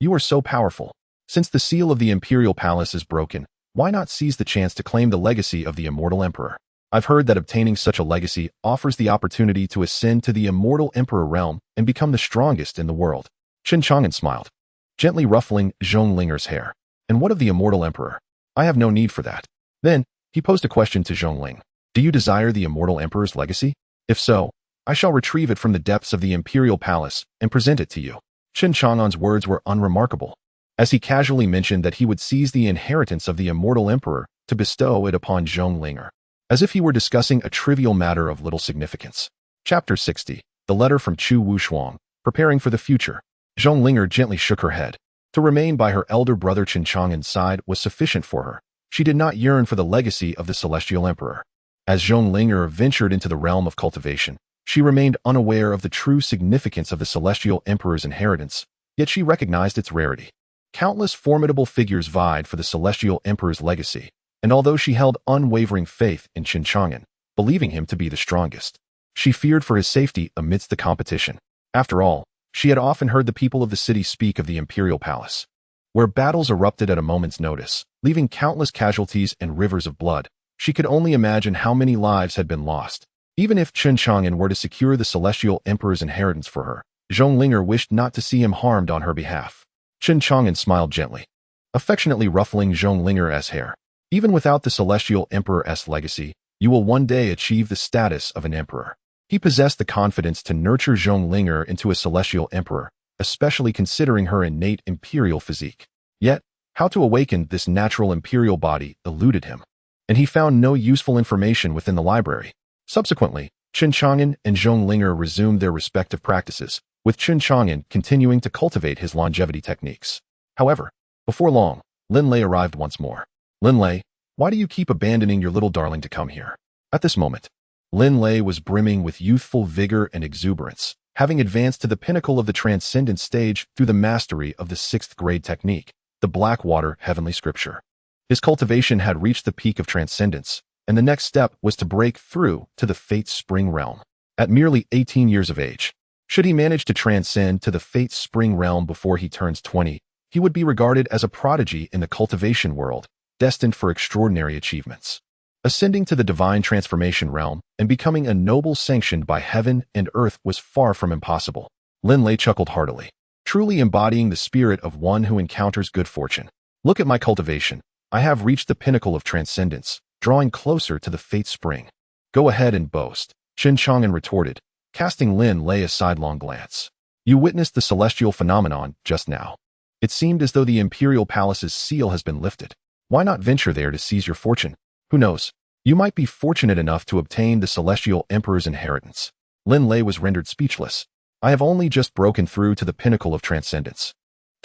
you are so powerful. Since the seal of the imperial palace is broken, why not seize the chance to claim the legacy of the immortal emperor? I've heard that obtaining such a legacy offers the opportunity to ascend to the immortal emperor realm and become the strongest in the world. Chen Chang'an smiled, gently ruffling Zhonglinger's hair. And what of the immortal emperor? I have no need for that. Then, he posed a question to Zhongling. Do you desire the immortal emperor's legacy? If so, I shall retrieve it from the depths of the imperial palace and present it to you. Chen Chang'an's words were unremarkable, as he casually mentioned that he would seize the inheritance of the immortal emperor to bestow it upon Zhonglinger, as if he were discussing a trivial matter of little significance. Chapter 60. The Letter from Chu Wushuang, Preparing for the Future. Zhonglinger gently shook her head. To remain by her elder brother Chen Chang'an's side was sufficient for her. She did not yearn for the legacy of the celestial emperor. As Zhonglinger ventured into the realm of cultivation, she remained unaware of the true significance of the celestial emperor's inheritance, yet she recognized its rarity. Countless formidable figures vied for the celestial emperor's legacy, and although she held unwavering faith in Chen Chang'an, believing him to be the strongest, she feared for his safety amidst the competition. After all, she had often heard the people of the city speak of the imperial palace, where battles erupted at a moment's notice, leaving countless casualties and rivers of blood. She could only imagine how many lives had been lost. Even if Chen Chang'an were to secure the celestial emperor's inheritance for her, Zhonglinger wished not to see him harmed on her behalf. Chen Chang'an smiled gently, affectionately ruffling Zhonglinger's hair. Even without the celestial emperor's legacy, you will one day achieve the status of an emperor. He possessed the confidence to nurture Zhonglinger into a celestial emperor, especially considering her innate imperial physique. Yet, how to awaken this natural imperial body eluded him, and he found no useful information within the library. Subsequently, Chen Chang'an and Zhonglinger resumed their respective practices, with Chen Chang'an continuing to cultivate his longevity techniques. However, before long, Lin Lei arrived once more. Lin Lei, why do you keep abandoning your little darling to come here? At this moment, Lin Lei was brimming with youthful vigor and exuberance, having advanced to the pinnacle of the transcendent stage through the mastery of the 6th grade technique, the Blackwater Heavenly Scripture. His cultivation had reached the peak of transcendence, and the next step was to break through to the Fate's Spring realm. At merely 18 years of age, should he manage to transcend to the Fate's Spring realm before he turns 20, he would be regarded as a prodigy in the cultivation world, destined for extraordinary achievements. Ascending to the divine transformation realm and becoming a noble sanctioned by heaven and earth was far from impossible. Lin Lei chuckled heartily, truly embodying the spirit of one who encounters good fortune. Look at my cultivation. I have reached the pinnacle of transcendence, drawing closer to the Fate's Spring. Go ahead and boast, Chen Chang'an retorted, casting Lin Lei a sidelong glance. You witnessed the celestial phenomenon just now. It seemed as though the imperial palace's seal has been lifted. Why not venture there to seize your fortune? Who knows? You might be fortunate enough to obtain the celestial emperor's inheritance. Lin Lei was rendered speechless. I have only just broken through to the pinnacle of transcendence.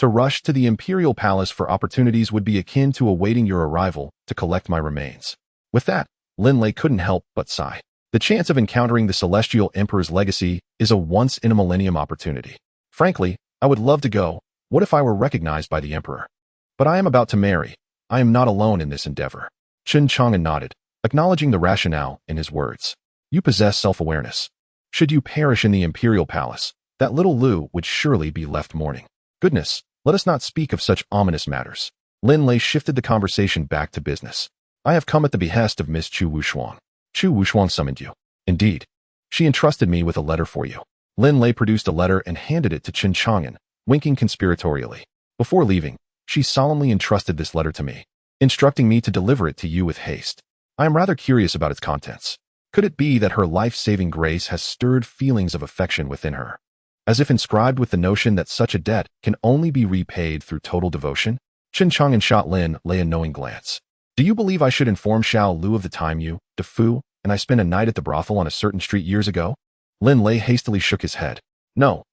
To rush to the imperial palace for opportunities would be akin to awaiting your arrival to collect my remains. With that, Lin Lei couldn't help but sigh. The chance of encountering the celestial emperor's legacy is a once-in-a-millennium opportunity. Frankly, I would love to go. What if I were recognized by the emperor? But I am about to marry. I am not alone in this endeavor. Chen Chang'an nodded, acknowledging the rationale in his words. You possess self-awareness. Should you perish in the imperial palace, that little Lu would surely be left mourning. Goodness, let us not speak of such ominous matters. Lin Lei shifted the conversation back to business. I have come at the behest of Miss Chu Wushuang. Chu Wushuang summoned you. Indeed. She entrusted me with a letter for you. Lin Lei produced a letter and handed it to Chen Chang'an, winking conspiratorially. Before leaving, she solemnly entrusted this letter to me. instructing me to deliver it to you with haste. I am rather curious about its contents. Could it be that her life-saving grace has stirred feelings of affection within her? As if inscribed with the notion that such a debt can only be repaid through total devotion? Chen Chang'an shot Lin Lei a knowing glance. Do you believe I should inform Xiao Lu of the time you, DeFu, and I spent a night at the brothel on a certain street years ago? Lin Lei hastily shook his head. No,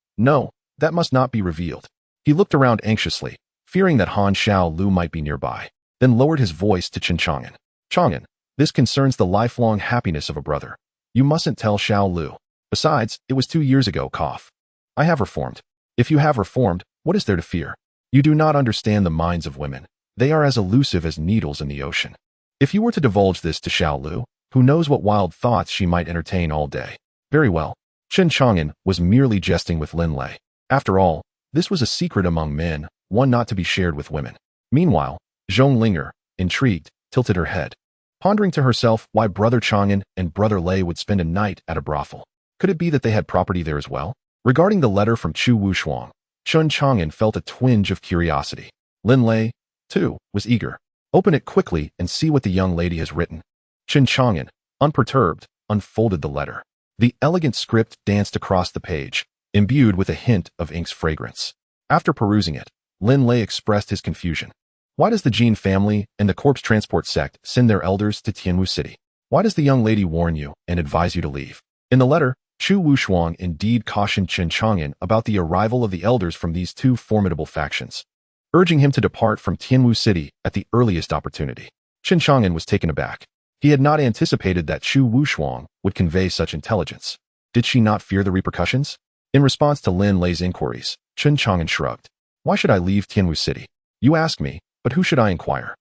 that must not be revealed. He looked around anxiously, fearing that Han Xiao Lu might be nearby, then lowered his voice to Chen Chang'an. Chang'an, this concerns the lifelong happiness of a brother. You mustn't tell Xiao Lu. Besides, it was 2 years ago, cough. I have reformed. If you have reformed, what is there to fear? You do not understand the minds of women. They are as elusive as needles in the ocean. If you were to divulge this to Xiao Lu, who knows what wild thoughts she might entertain all day? Very well. Chen Chang'an was merely jesting with Lin Lei. After all, this was a secret among men, one not to be shared with women. Meanwhile, Zhong Linger, intrigued, tilted her head, pondering to herself why Brother Chang'an and Brother Lei would spend a night at a brothel. Could it be that they had property there as well? Regarding the letter from Chu Wushuang, Chen Chang'an felt a twinge of curiosity. Lin Lei, too, was eager. Open it quickly and see what the young lady has written. Chen Chang'an, unperturbed, unfolded the letter. The elegant script danced across the page, imbued with a hint of ink's fragrance. After perusing it, Lin Lei expressed his confusion. Why does the Jin family and the corpse transport sect send their elders to Tianwu City? Why does the young lady warn you and advise you to leave? In the letter, Chu Wushuang indeed cautioned Chen Chang'an about the arrival of the elders from these two formidable factions, urging him to depart from Tianwu City at the earliest opportunity. Chen Chang'an was taken aback. He had not anticipated that Chu Wushuang would convey such intelligence. Did she not fear the repercussions? In response to Lin Lei's inquiries, Chen Chang'an shrugged. Why should I leave Tianwu City? You ask me, but who should I inquire?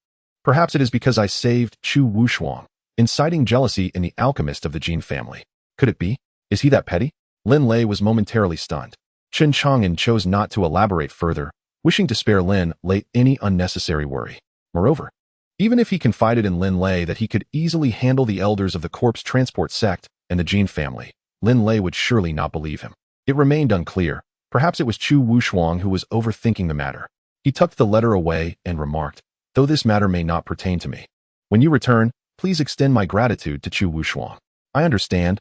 Perhaps it is because I saved Chu Wushuang, inciting jealousy in the alchemist of the Jin family. Could it be? Is he that petty? Lin Lei was momentarily stunned. Chen Chang'an chose not to elaborate further, wishing to spare Lin Lei any unnecessary worry. Moreover, even if he confided in Lin Lei that he could easily handle the elders of the corpse transport sect and the Jin family, Lin Lei would surely not believe him. It remained unclear. Perhaps it was Chu Wushuang who was overthinking the matter. He tucked the letter away and remarked, though this matter may not pertain to me. When you return, please extend my gratitude to Chu Wushuang. I understand.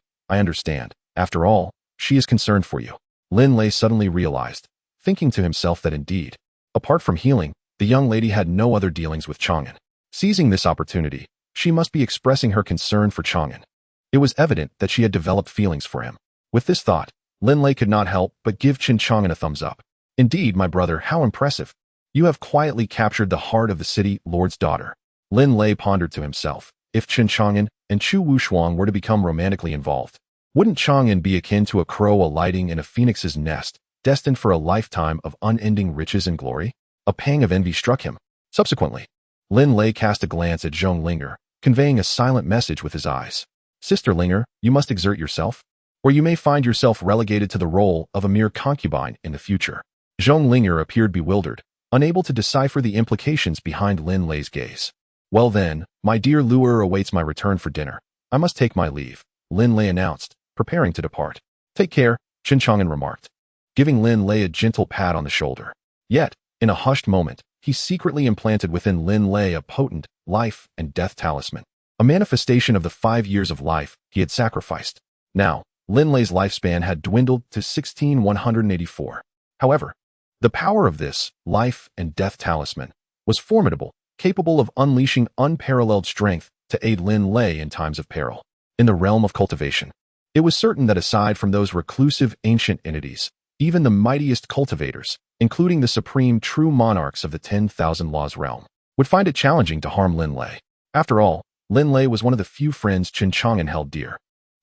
After all, she is concerned for you. Lin Lei suddenly realized, thinking to himself that indeed, apart from healing, the young lady had no other dealings with Chang'an. Seizing this opportunity, she must be expressing her concern for Chang'an. It was evident that she had developed feelings for him. With this thought, Lin Lei could not help but give Chen Chang'an a thumbs up. Indeed, my brother, how impressive. You have quietly captured the heart of the city lord's daughter. Lin Lei pondered to himself, if Chen Chang'an and Chu Wushuang were to become romantically involved, wouldn't Chang'an be akin to a crow alighting in a phoenix's nest, destined for a lifetime of unending riches and glory? A pang of envy struck him. Subsequently, Lin Lei cast a glance at Zhong Linger, conveying a silent message with his eyes. Sister Linger, you must exert yourself, or you may find yourself relegated to the role of a mere concubine in the future. Zhong Linger appeared bewildered, unable to decipher the implications behind Lin Lei's gaze. Well then, my dear lure awaits my return for dinner. I must take my leave, Lin Lei announced, preparing to depart. Take care, Chen Chang'an remarked, giving Lin Lei a gentle pat on the shoulder. Yet, in a hushed moment, he secretly implanted within Lin Lei a potent life and death talisman, a manifestation of the 5 years of life he had sacrificed. Now, Lin Lei's lifespan had dwindled to 16,184. However, the power of this life and death talisman was formidable, capable of unleashing unparalleled strength to aid Lin Lei in times of peril. In the realm of cultivation, it was certain that aside from those reclusive ancient entities, even the mightiest cultivators, including the supreme true monarchs of the 10,000 Laws realm, would find it challenging to harm Lin Lei. After all, Lin Lei was one of the few friends Chen Chang'an held dear.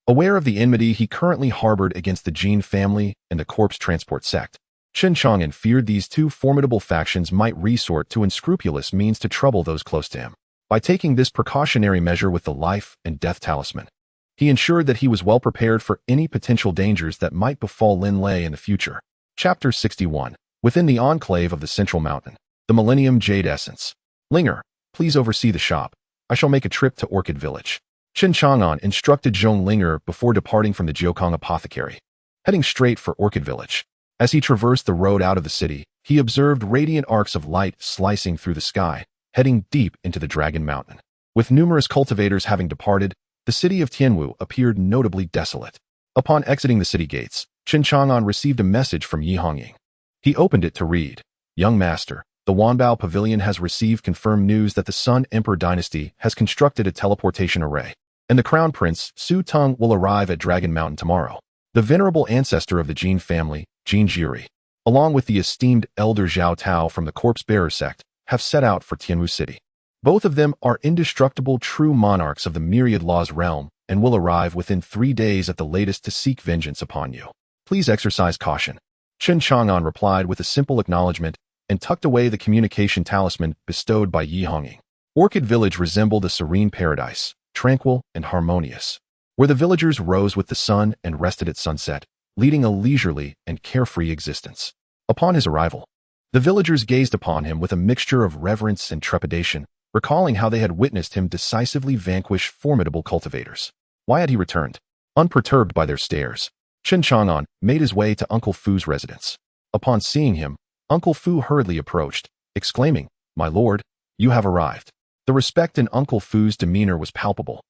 Aware of the enmity he currently harbored against the Jin family and the corpse transport sect, Chen Chang'an feared these two formidable factions might resort to unscrupulous means to trouble those close to him. By taking this precautionary measure with the life and death talisman, he ensured that he was well prepared for any potential dangers that might befall Lin Lei in the future. Chapter 61. Within the enclave of the Central Mountain, the Millennium Jade Essence. Linger, please oversee the shop. I shall make a trip to Orchid Village. Chen Chang'an instructed Zhong Linger before departing from the Jiukong apothecary, heading straight for Orchid Village. As he traversed the road out of the city, he observed radiant arcs of light slicing through the sky, heading deep into the Dragon Mountain. With numerous cultivators having departed, the city of Tianwu appeared notably desolate. Upon exiting the city gates, Chen Chang'an received a message from Yi Hongying. He opened it to read, "Young master, the Wanbao Pavilion has received confirmed news that the Sun Emperor dynasty has constructed a teleportation array, and the Crown Prince, Su Tung, will arrive at Dragon Mountain tomorrow. The venerable ancestor of the Jin family, Jin Jiri, along with the esteemed elder Zhao Tao from the Corpse Bearer sect, have set out for Tianwu City. Both of them are indestructible true monarchs of the Myriad Laws realm and will arrive within 3 days at the latest to seek vengeance upon you. Please exercise caution." Chen Chang'an replied with a simple acknowledgement and tucked away the communication talisman bestowed by Yi Hongying. Orchid Village resembled a serene paradise, tranquil and harmonious, where the villagers rose with the sun and rested at sunset, leading a leisurely and carefree existence. Upon his arrival, the villagers gazed upon him with a mixture of reverence and trepidation, recalling how they had witnessed him decisively vanquish formidable cultivators. Why had he returned? Unperturbed by their stares, Chen Chang'an made his way to Uncle Fu's residence. Upon seeing him, Uncle Fu hurriedly approached, exclaiming, "My lord, you have arrived." The respect in Uncle Fu's demeanor was palpable.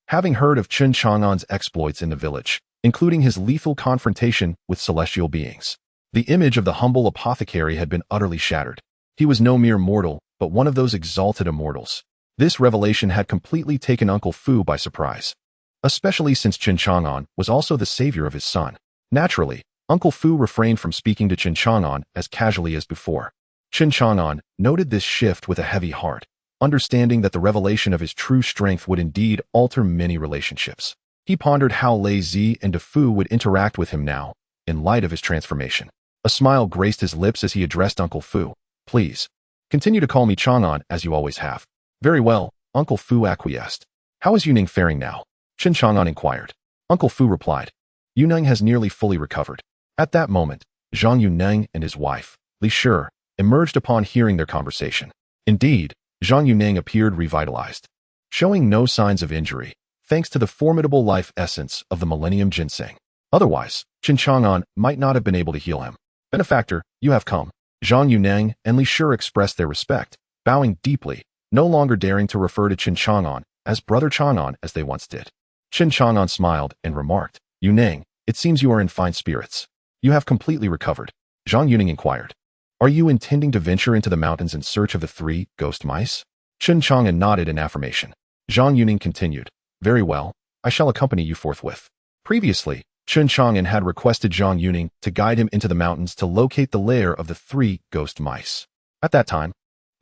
Having heard of Chen Chang'an's exploits in the village, including his lethal confrontation with celestial beings, the image of the humble apothecary had been utterly shattered. He was no mere mortal, but one of those exalted immortals. This revelation had completely taken Uncle Fu by surprise, especially since Chen Chang'an was also the savior of his son. Naturally, Uncle Fu refrained from speaking to Chen Chang'an as casually as before. Chen Chang'an noted this shift with a heavy heart, understanding that the revelation of his true strength would indeed alter many relationships. He pondered how Lei Zi and De Fu would interact with him now, in light of his transformation. A smile graced his lips as he addressed Uncle Fu. "Please, continue to call me Chang'an as you always have." "Very well," Uncle Fu acquiesced. "How is Yunning faring now?" Chen Chang'an inquired. Uncle Fu replied, "Yunning has nearly fully recovered." At that moment, Zhang Yuneng and his wife, Li Shi, emerged upon hearing their conversation. Indeed, Zhang Yuneng appeared revitalized, showing no signs of injury, thanks to the formidable life essence of the Millennium Ginseng. Otherwise, Chen Chang'an might not have been able to heal him. "Benefactor, you have come." Zhang Yuneng and Li Shi expressed their respect, bowing deeply, no longer daring to refer to Chen Chang'an as Brother Chang'an as they once did. Chen Chang'an smiled and remarked, "Yuneng, it seems you are in fine spirits. You have completely recovered." Zhang Yuneng inquired, "Are you intending to venture into the mountains in search of the 3 ghost mice?" Chen Chang'an nodded in affirmation. Zhang Yuneng continued, "Very well, I shall accompany you forthwith." Previously, Chen Chang'an had requested Zhang Yuneng to guide him into the mountains to locate the lair of the 3 ghost mice. At that time,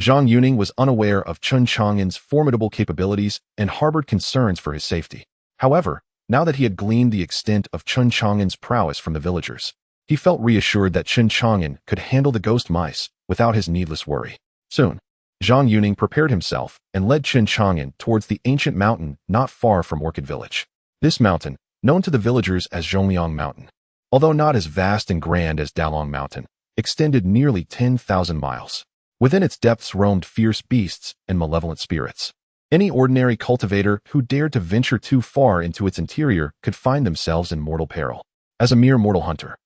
Zhang Yuneng was unaware of Chen Chang'an's formidable capabilities and harbored concerns for his safety. However, now that he had gleaned the extent of Chen Chang'an's prowess from the villagers, he felt reassured that Chen Chang'an could handle the ghost mice without his needless worry. Soon, Zhang Yuneng prepared himself and led Chen Chang'an towards the ancient mountain not far from Orchid Village. This mountain, known to the villagers as Zhongliang Mountain, although not as vast and grand as Dalong Mountain, extended nearly 10,000 miles. Within its depths roamed fierce beasts and malevolent spirits. Any ordinary cultivator who dared to venture too far into its interior could find themselves in mortal peril. As a mere mortal hunter,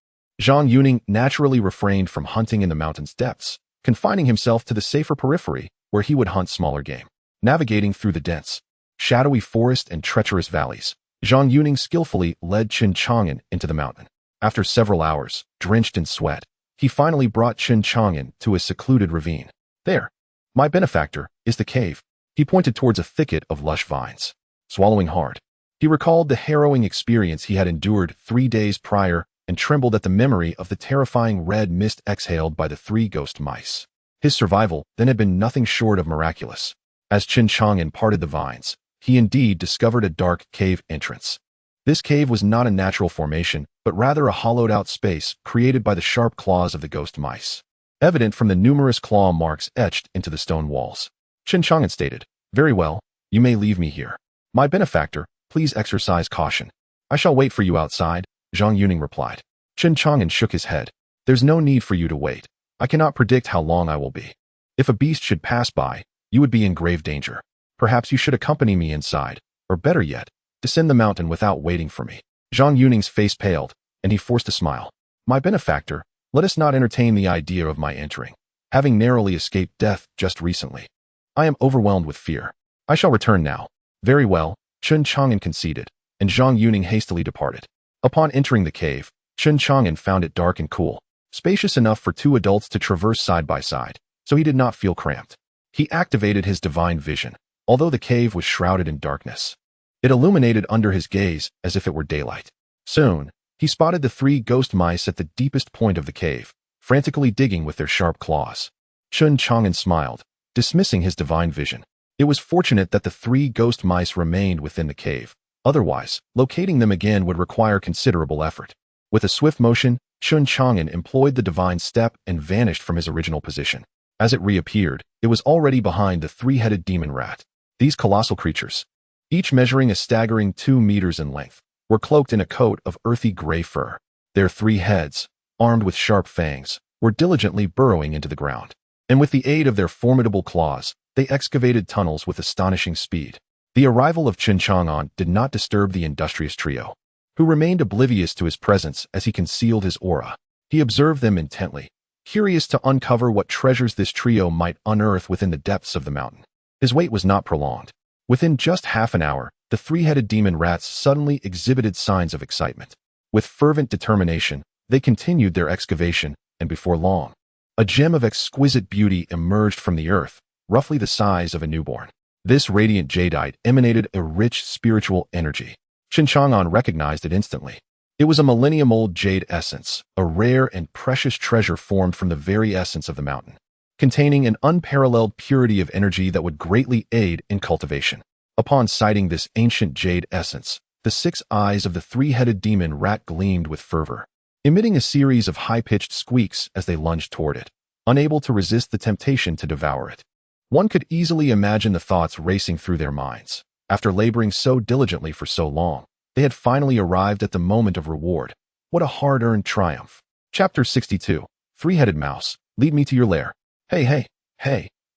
Zhang Yuneng naturally refrained from hunting in the mountain's depths, confining himself to the safer periphery where he would hunt smaller game. Navigating through the dense, shadowy forest and treacherous valleys, Zhang Yuneng skillfully led Chen Chang'an into the mountain. After several hours, drenched in sweat, he finally brought Chen Chang'an to a secluded ravine. "There, my benefactor, is the cave." He pointed towards a thicket of lush vines. Swallowing hard, he recalled the harrowing experience he had endured 3 days prior and trembled at the memory of the terrifying red mist exhaled by the 3 ghost mice. His survival then had been nothing short of miraculous. As Chen Chang'an parted the vines, he indeed discovered a dark cave entrance. This cave was not a natural formation, but rather a hollowed-out space created by the sharp claws of the ghost mice, evident from the numerous claw marks etched into the stone walls. Chen Chang'an stated, "Very well, you may leave me here. My benefactor, please exercise caution." "I shall wait for you outside," Zhang Yuneng replied. Chen Chang'an shook his head. "There's no need for you to wait. I cannot predict how long I will be. If a beast should pass by, you would be in grave danger. Perhaps you should accompany me inside, or better yet, descend the mountain without waiting for me." Zhang Yuning's face paled, and he forced a smile. "My benefactor, let us not entertain the idea of my entering, having narrowly escaped death just recently." I am overwhelmed with fear. I shall return now. Very well, Chen Chang'an conceded, and Zhang Yuning hastily departed. Upon entering the cave, Chen Chang'an found it dark and cool, spacious enough for two adults to traverse side by side, so he did not feel cramped. He activated his divine vision, although the cave was shrouded in darkness. It illuminated under his gaze as if it were daylight. Soon, he spotted the three ghost mice at the deepest point of the cave, frantically digging with their sharp claws. Chen Chang'an smiled, dismissing his divine vision. It was fortunate that the three ghost mice remained within the cave. Otherwise, locating them again would require considerable effort. With a swift motion, Chen Chang'an employed the divine step and vanished from his original position. As it reappeared, it was already behind the three-headed demon rat. These colossal creatures, each measuring a staggering 2 meters in length, were cloaked in a coat of earthy gray fur. Their 3 heads, armed with sharp fangs, were diligently burrowing into the ground. And with the aid of their formidable claws, they excavated tunnels with astonishing speed. The arrival of Chen Chang'an did not disturb the industrious trio, who remained oblivious to his presence as he concealed his aura. He observed them intently, curious to uncover what treasures this trio might unearth within the depths of the mountain. His wait was not prolonged. Within just half an hour, the 3-headed demon rats suddenly exhibited signs of excitement. With fervent determination, they continued their excavation, and before long, a gem of exquisite beauty emerged from the earth, roughly the size of a newborn. This radiant jadeite emanated a rich spiritual energy. Chen Chang'an recognized it instantly. It was a millennium-old jade essence, a rare and precious treasure formed from the very essence of the mountain, containing an unparalleled purity of energy that would greatly aid in cultivation. Upon sighting this ancient jade essence, the 6 eyes of the 3-headed demon rat gleamed with fervor, emitting a series of high-pitched squeaks as they lunged toward it, unable to resist the temptation to devour it. One could easily imagine the thoughts racing through their minds. After laboring so diligently for so long, they had finally arrived at the moment of reward. What a hard-earned triumph. Chapter 62. 3-headed mouse, lead me to your lair. Hey.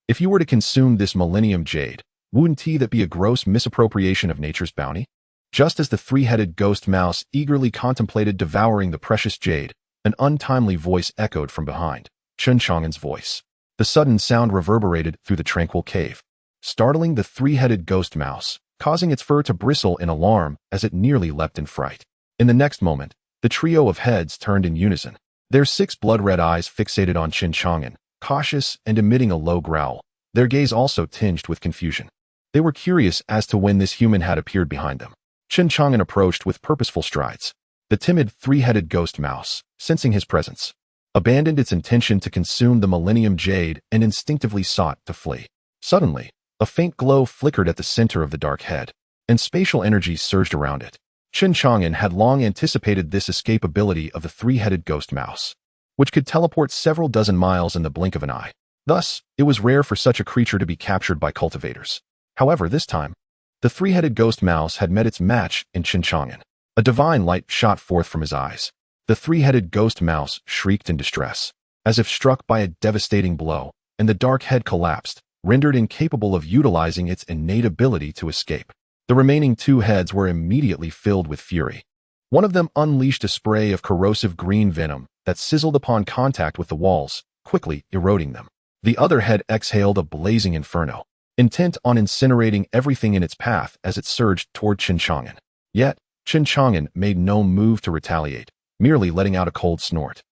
If you were to consume this millennium jade, wouldn't that be a gross misappropriation of nature's bounty? Just as the 3-headed ghost mouse eagerly contemplated devouring the precious jade, an untimely voice echoed from behind. Chen Chang'an's voice. The sudden sound reverberated through the tranquil cave, startling the 3-headed ghost mouse, causing its fur to bristle in alarm as it nearly leapt in fright. In the next moment, the trio of heads turned in unison, their 6 blood-red eyes fixated on Chen Chang'an, cautious and emitting a low growl, their gaze also tinged with confusion. They were curious as to when this human had appeared behind them. Chen Chang'an approached with purposeful strides. The timid 3-headed ghost mouse, sensing his presence, abandoned its intention to consume the millennium jade and instinctively sought to flee. Suddenly, a faint glow flickered at the center of the dark head, and spatial energy surged around it. Chen Chang'an had long anticipated this escapability of the 3-headed ghost mouse, which could teleport several dozen miles in the blink of an eye. Thus, it was rare for such a creature to be captured by cultivators. However, this time, the 3-headed ghost mouse had met its match in Chen Chang'an. A divine light shot forth from his eyes. The 3-headed ghost mouse shrieked in distress, as if struck by a devastating blow, and the dark head collapsed, rendered incapable of utilizing its innate ability to escape. The remaining 2 heads were immediately filled with fury. One of them unleashed a spray of corrosive green venom that sizzled upon contact with the walls, quickly eroding them. The other head exhaled a blazing inferno, intent on incinerating everything in its path as it surged toward Chen Chang'an. Yet, Chen Chang'an made no move to retaliate, merely letting out a cold snort.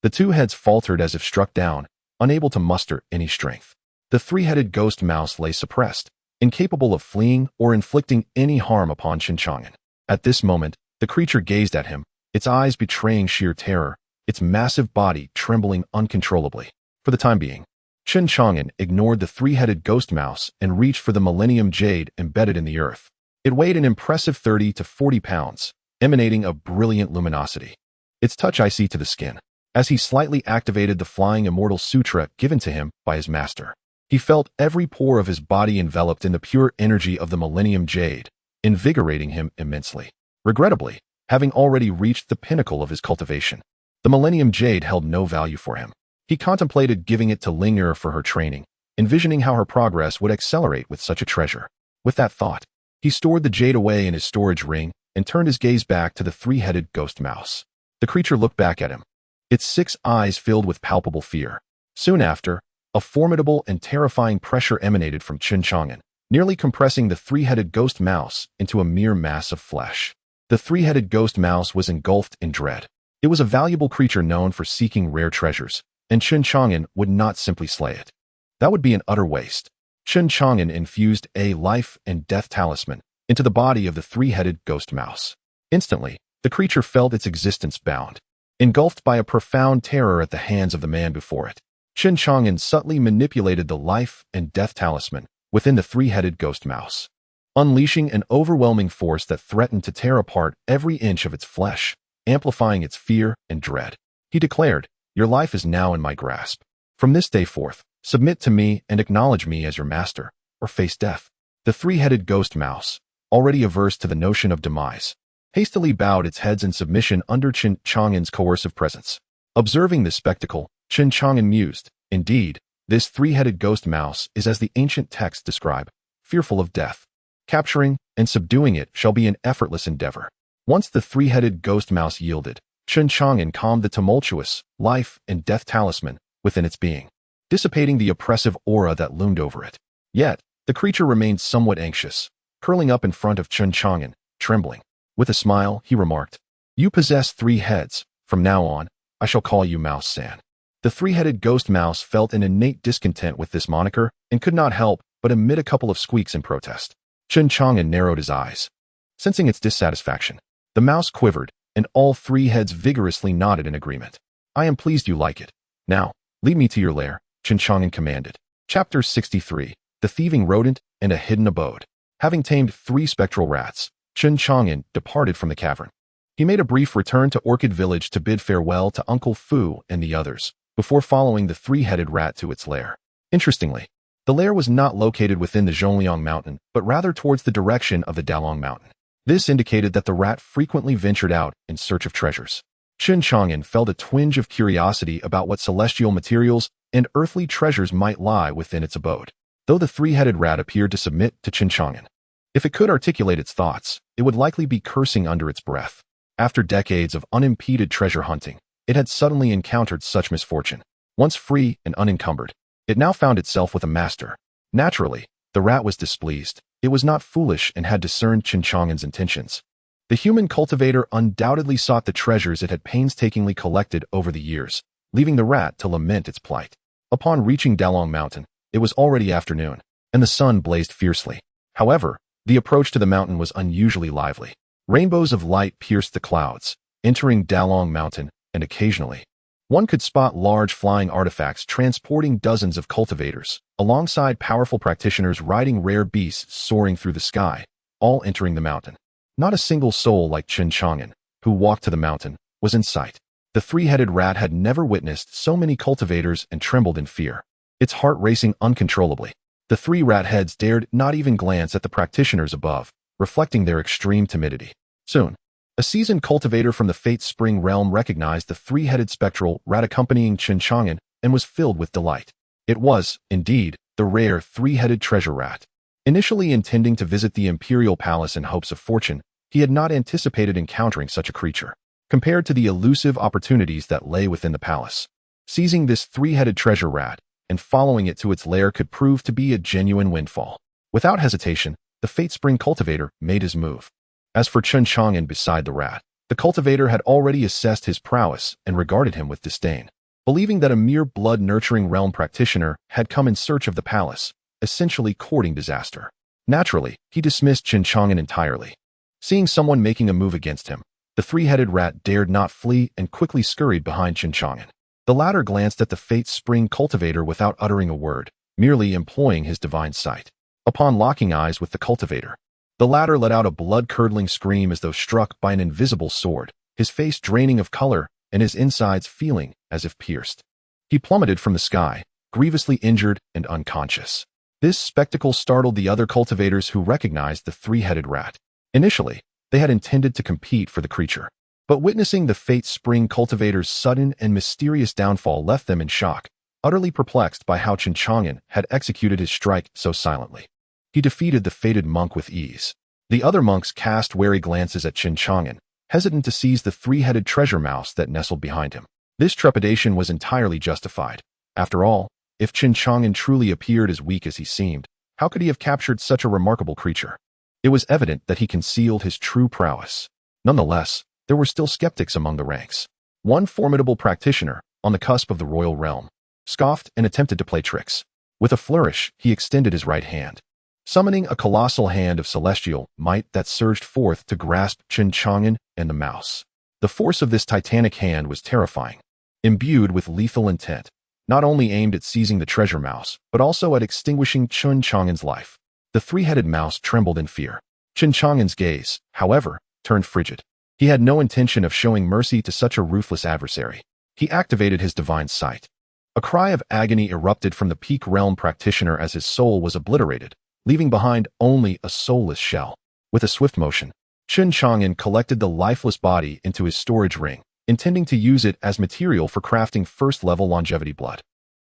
The 2 heads faltered as if struck down, unable to muster any strength. The 3-headed ghost mouse lay suppressed, incapable of fleeing or inflicting any harm upon Chen Chang'an. At this moment, the creature gazed at him, its eyes betraying sheer terror, its massive body trembling uncontrollably. For the time being, Chen Chang'an ignored the 3-headed ghost mouse and reached for the millennium jade embedded in the earth. It weighed an impressive 30 to 40 pounds, emanating a brilliant luminosity. Its touch icy to the skin, as he slightly activated the flying immortal sutra given to him by his master. He felt every pore of his body enveloped in the pure energy of the millennium jade, invigorating him immensely. Regrettably, having already reached the pinnacle of his cultivation, the millennium jade held no value for him. He contemplated giving it to Ling'er for her training, envisioning how her progress would accelerate with such a treasure. With that thought, he stored the jade away in his storage ring and turned his gaze back to the 3-headed ghost mouse. The creature looked back at him, its 6 eyes filled with palpable fear. Soon after, A formidable and terrifying pressure emanated from Chen Chang'an, nearly compressing the three-headed ghost mouse into a mere mass of flesh. The three-headed ghost mouse was engulfed in dread. It was a valuable creature known for seeking rare treasures, and Chen Chang'an would not simply slay it. That would be an utter waste. Chen Chang'an infused a life and death talisman into the body of the three-headed ghost mouse. Instantly, the creature felt its existence bound. Engulfed by a profound terror at the hands of the man before it, Chen Chang'an subtly manipulated the life and death talisman within the three-headed ghost mouse, unleashing an overwhelming force that threatened to tear apart every inch of its flesh, amplifying its fear and dread. He declared, "Your life is now in my grasp. From this day forth, submit to me and acknowledge me as your master, or face death." The three-headed ghost mouse, already averse to the notion of demise, hastily bowed its heads in submission under Chen Chang'an's coercive presence. Observing this spectacle, Chen Chang'an mused, "Indeed, this three-headed ghost mouse is as the ancient texts describe, fearful of death. Capturing and subduing it shall be an effortless endeavor." Once the three-headed ghost mouse yielded, Chen Chang'an calmed the tumultuous life and death talisman within its being, dissipating the oppressive aura that loomed over it. Yet, the creature remained somewhat anxious, curling up in front of Chen Chang'an, trembling. With a smile, he remarked, "You possess 3 heads. From now on, I shall call you Mouse-san." The three-headed ghost mouse felt an innate discontent with this moniker and could not help but emit a couple of squeaks in protest. Chen Chang'an narrowed his eyes. Sensing its dissatisfaction, the mouse quivered, and all 3 heads vigorously nodded in agreement. "I am pleased you like it. Now, lead me to your lair," Chen Chang'an commanded. Chapter 63, The Thieving Rodent and a Hidden Abode. Having tamed 3 spectral rats, Chen Chang'an departed from the cavern. He made a brief return to Orchid Village to bid farewell to Uncle Fu and the others, before following the 3-headed rat to its lair. Interestingly, the lair was not located within the Zhongliang Mountain, but rather towards the direction of the Dalong Mountain. This indicated that the rat frequently ventured out in search of treasures. Chen Chang'an felt a twinge of curiosity about what celestial materials and earthly treasures might lie within its abode, though the 3-headed rat appeared to submit to Chen Chang'an. If it could articulate its thoughts, it would likely be cursing under its breath. After decades of unimpeded treasure hunting, it had suddenly encountered such misfortune. Once free and unencumbered, it now found itself with a master. Naturally, the rat was displeased. It was not foolish and had discerned Chen Chang'an's intentions. The human cultivator undoubtedly sought the treasures it had painstakingly collected over the years, leaving the rat to lament its plight. Upon reaching Dalong Mountain, it was already afternoon, and the sun blazed fiercely. However, the approach to the mountain was unusually lively. Rainbows of light pierced the clouds, entering Dalong Mountain, and occasionally, one could spot large flying artifacts transporting dozens of cultivators, alongside powerful practitioners riding rare beasts soaring through the sky, all entering the mountain. Not a single soul like Chen Chang'an, who walked to the mountain, was in sight. The 3-headed rat had never witnessed so many cultivators and trembled in fear, its heart racing uncontrollably. The 3 rat heads dared not even glance at the practitioners above, reflecting their extreme timidity. Soon, a seasoned cultivator from the Fate Spring realm recognized the 3-headed spectral rat accompanying Chen Chang'an and was filled with delight. It was, indeed, the rare 3-headed treasure rat. Initially intending to visit the imperial palace in hopes of fortune, he had not anticipated encountering such a creature. Compared to the elusive opportunities that lay within the palace, seizing this 3-headed treasure rat and following it to its lair could prove to be a genuine windfall. Without hesitation, the Fate Spring cultivator made his move. As for Chen Chang'an beside the rat, the cultivator had already assessed his prowess and regarded him with disdain. Believing that a mere blood-nurturing realm practitioner had come in search of the palace, essentially courting disaster. Naturally, he dismissed Chen Chang'an entirely. Seeing someone making a move against him, the 3-headed rat dared not flee and quickly scurried behind Chen Chang'an. The latter glanced at the Fate Spring cultivator without uttering a word, merely employing his divine sight. Upon locking eyes with the cultivator, the latter let out a blood-curdling scream as though struck by an invisible sword, his face draining of color and his insides feeling as if pierced. He plummeted from the sky, grievously injured and unconscious. This spectacle startled the other cultivators who recognized the 3-headed rat. Initially, they had intended to compete for the creature, but witnessing the Fate Spring cultivator's sudden and mysterious downfall left them in shock, utterly perplexed by how Chen Chang'an had executed his strike so silently. He defeated the fated monk with ease. The other monks cast wary glances at Chen Chang'an, hesitant to seize the 3-headed treasure mouse that nestled behind him. This trepidation was entirely justified. After all, If Chen Chang'an truly appeared as weak as he seemed, how could he have captured such a remarkable creature? It was evident that he concealed his true prowess. Nonetheless, there were still skeptics among the ranks. One formidable practitioner, on the cusp of the royal realm, scoffed and attempted to play tricks. With a flourish, he extended his right hand, summoning a colossal hand of celestial might that surged forth to grasp Chen Chang'an and the mouse. The force of this titanic hand was terrifying, imbued with lethal intent, not only aimed at seizing the treasure mouse, but also at extinguishing Chen Chang'an's life. The three-headed mouse trembled in fear. Chen Chang'an's gaze, however, turned frigid. He had no intention of showing mercy to such a ruthless adversary. He activated his divine sight. A cry of agony erupted from the peak realm practitioner as his soul was obliterated, leaving behind only a soulless shell. With a swift motion, Chen Chang'an collected the lifeless body into his storage ring, intending to use it as material for crafting first-level longevity blood.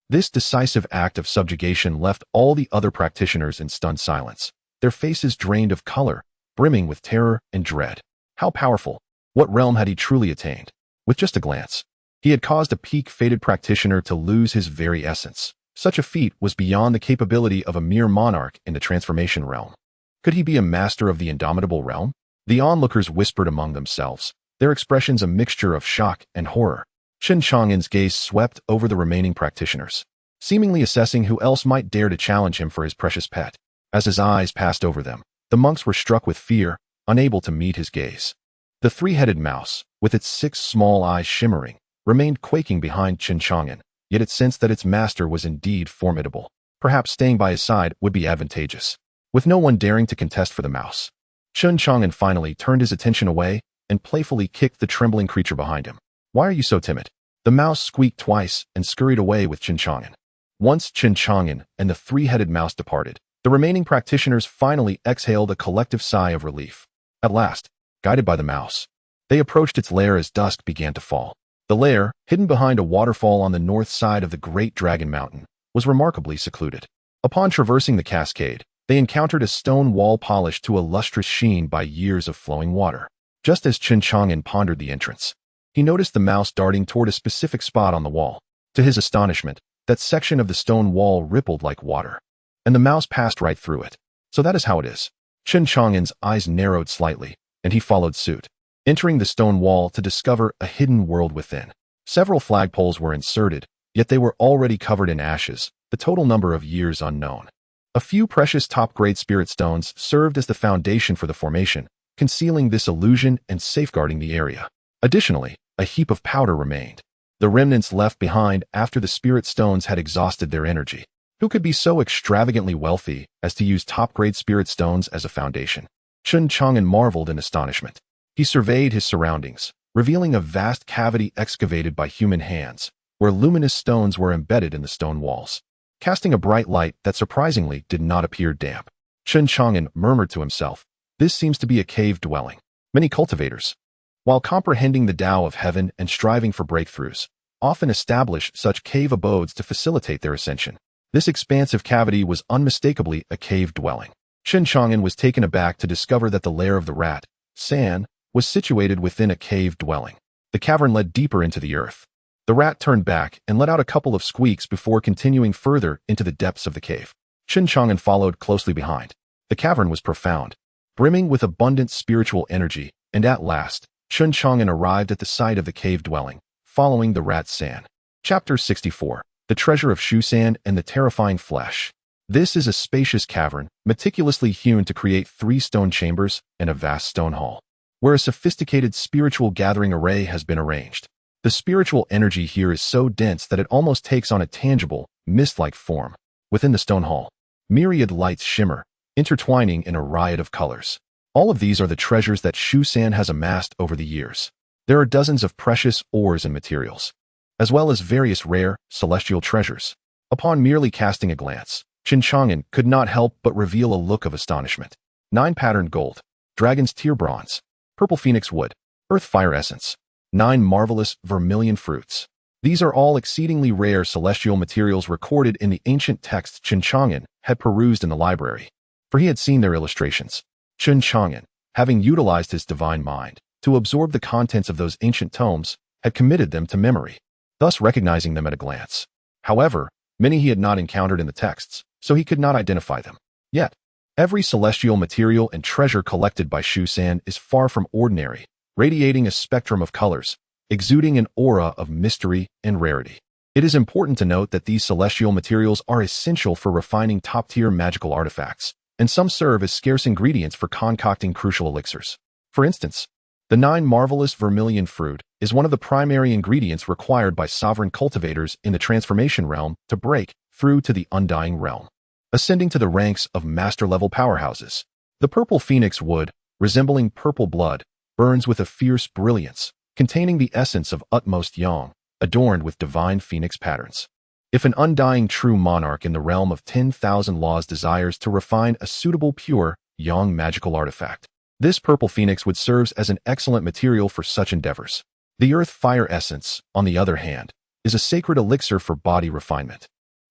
This decisive act of subjugation left all the other practitioners in stunned silence, their faces drained of color, brimming with terror and dread. How powerful! What realm had he truly attained? With just a glance, he had caused a peak-fated practitioner to lose his very essence. Such a feat was beyond the capability of a mere monarch in the transformation realm. Could he be a master of the indomitable realm? The onlookers whispered among themselves, their expressions a mixture of shock and horror. Chen Chang'an's gaze swept over the remaining practitioners, seemingly assessing who else might dare to challenge him for his precious pet. As his eyes passed over them, the monks were struck with fear, unable to meet his gaze. The three-headed mouse, with its 6 small eyes shimmering, remained quaking behind Chen Chang'an, yet it sensed that its master was indeed formidable. Perhaps staying by his side would be advantageous. With no one daring to contest for the mouse, Chen Chang'an finally turned his attention away and playfully kicked the trembling creature behind him. "Why are you so timid?" The mouse squeaked twice and scurried away with Chen Chang'an. Once Chen Chang'an and the three-headed mouse departed, the remaining practitioners finally exhaled a collective sigh of relief. At last, guided by the mouse, they approached its lair as dusk began to fall. The lair, hidden behind a waterfall on the north side of the Great Dragon Mountain, was remarkably secluded. Upon traversing the cascade, they encountered a stone wall polished to a lustrous sheen by years of flowing water. Just as Chen Chang'an pondered the entrance, he noticed the mouse darting toward a specific spot on the wall. To his astonishment, that section of the stone wall rippled like water, and the mouse passed right through it. So that is how it is. Chen Chang'an's eyes narrowed slightly, and he followed suit, entering the stone wall to discover a hidden world within. Several flagpoles were inserted, yet they were already covered in ashes, the total number of years unknown. A few precious top-grade spirit stones served as the foundation for the formation, concealing this illusion and safeguarding the area. Additionally, a heap of powder remained, the remnants left behind after the spirit stones had exhausted their energy. Who could be so extravagantly wealthy as to use top-grade spirit stones as a foundation? Chen Chang'an marveled in astonishment. He surveyed his surroundings, revealing a vast cavity excavated by human hands, where luminous stones were embedded in the stone walls, casting a bright light that surprisingly did not appear damp. Chen Chang'an murmured to himself, "This seems to be a cave dwelling." Many cultivators, while comprehending the Tao of heaven and striving for breakthroughs, often establish such cave abodes to facilitate their ascension. This expansive cavity was unmistakably a cave dwelling. Chen Chang'an was taken aback to discover that the lair of the rat, San, was situated within a cave dwelling. The cavern led deeper into the earth. The rat turned back and let out a couple of squeaks before continuing further into the depths of the cave. Chen Chang'an followed closely behind. The cavern was profound, brimming with abundant spiritual energy, and at last, Chen Chang'an arrived at the site of the cave dwelling, following the rat San. Chapter 64. The Treasure of Shusan and the Terrifying Flesh. This is a spacious cavern, meticulously hewn to create 3 stone chambers and a vast stone hall, where a sophisticated spiritual gathering array has been arranged. The spiritual energy here is so dense that it almost takes on a tangible, mist-like form. Within the stone hall, myriad lights shimmer, intertwining in a riot of colors. All of these are the treasures that Shusan has amassed over the years. There are dozens of precious ores and materials, as well as various rare, celestial treasures. Upon merely casting a glance, Chen Chang'an could not help but reveal a look of astonishment. 9 patterned gold, dragon's tear bronze, purple phoenix wood, earth fire essence, 9 marvelous vermilion fruits. These are all exceedingly rare celestial materials recorded in the ancient texts Chen Chang'an had perused in the library, for he had seen their illustrations. Chen Chang'an, having utilized his divine mind to absorb the contents of those ancient tomes, had committed them to memory, thus recognizing them at a glance. However, Many he had not encountered in the texts, so he could not identify them. Yet, every celestial material and treasure collected by Xu San is far from ordinary, radiating a spectrum of colors, exuding an aura of mystery and rarity. It is important to note that these celestial materials are essential for refining top-tier magical artifacts, and some serve as scarce ingredients for concocting crucial elixirs. For instance, the 9 marvelous vermilion fruit is one of the primary ingredients required by sovereign cultivators in the transformation realm to break through to the undying realm, ascending to the ranks of master-level powerhouses. The purple phoenix wood, resembling purple blood, burns with a fierce brilliance, containing the essence of utmost yang, adorned with divine phoenix patterns. If an undying true monarch in the realm of 10,000 laws desires to refine a suitable pure yang magical artifact, this purple phoenix would serve as an excellent material for such endeavors. The earth fire essence, on the other hand, is a sacred elixir for body refinement,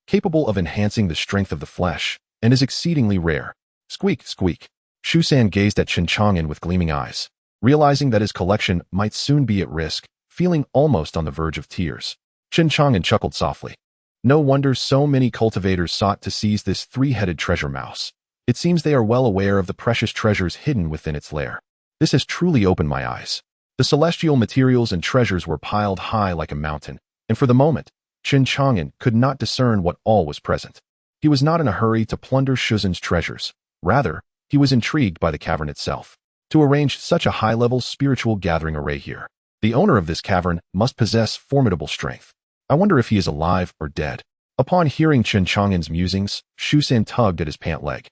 capable of enhancing the strength of the flesh, and is exceedingly rare. Squeak, squeak. Xu San gazed at Chen Chang'an with gleaming eyes, realizing that his collection might soon be at risk, feeling almost on the verge of tears. Chen Chang'an chuckled softly. No wonder so many cultivators sought to seize this 3-headed treasure mouse. It seems they are well aware of the precious treasures hidden within its lair. This has truly opened my eyes. The celestial materials and treasures were piled high like a mountain, and for the moment, Chen Chang'an could not discern what all was present. He was not in a hurry to plunder Shuzhen's treasures. Rather, he was intrigued by the cavern itself. To arrange such a high-level spiritual gathering array here, the owner of this cavern must possess formidable strength. I wonder if he is alive or dead. Upon hearing Chen Chang'an's musings, Xu San tugged at his pant leg,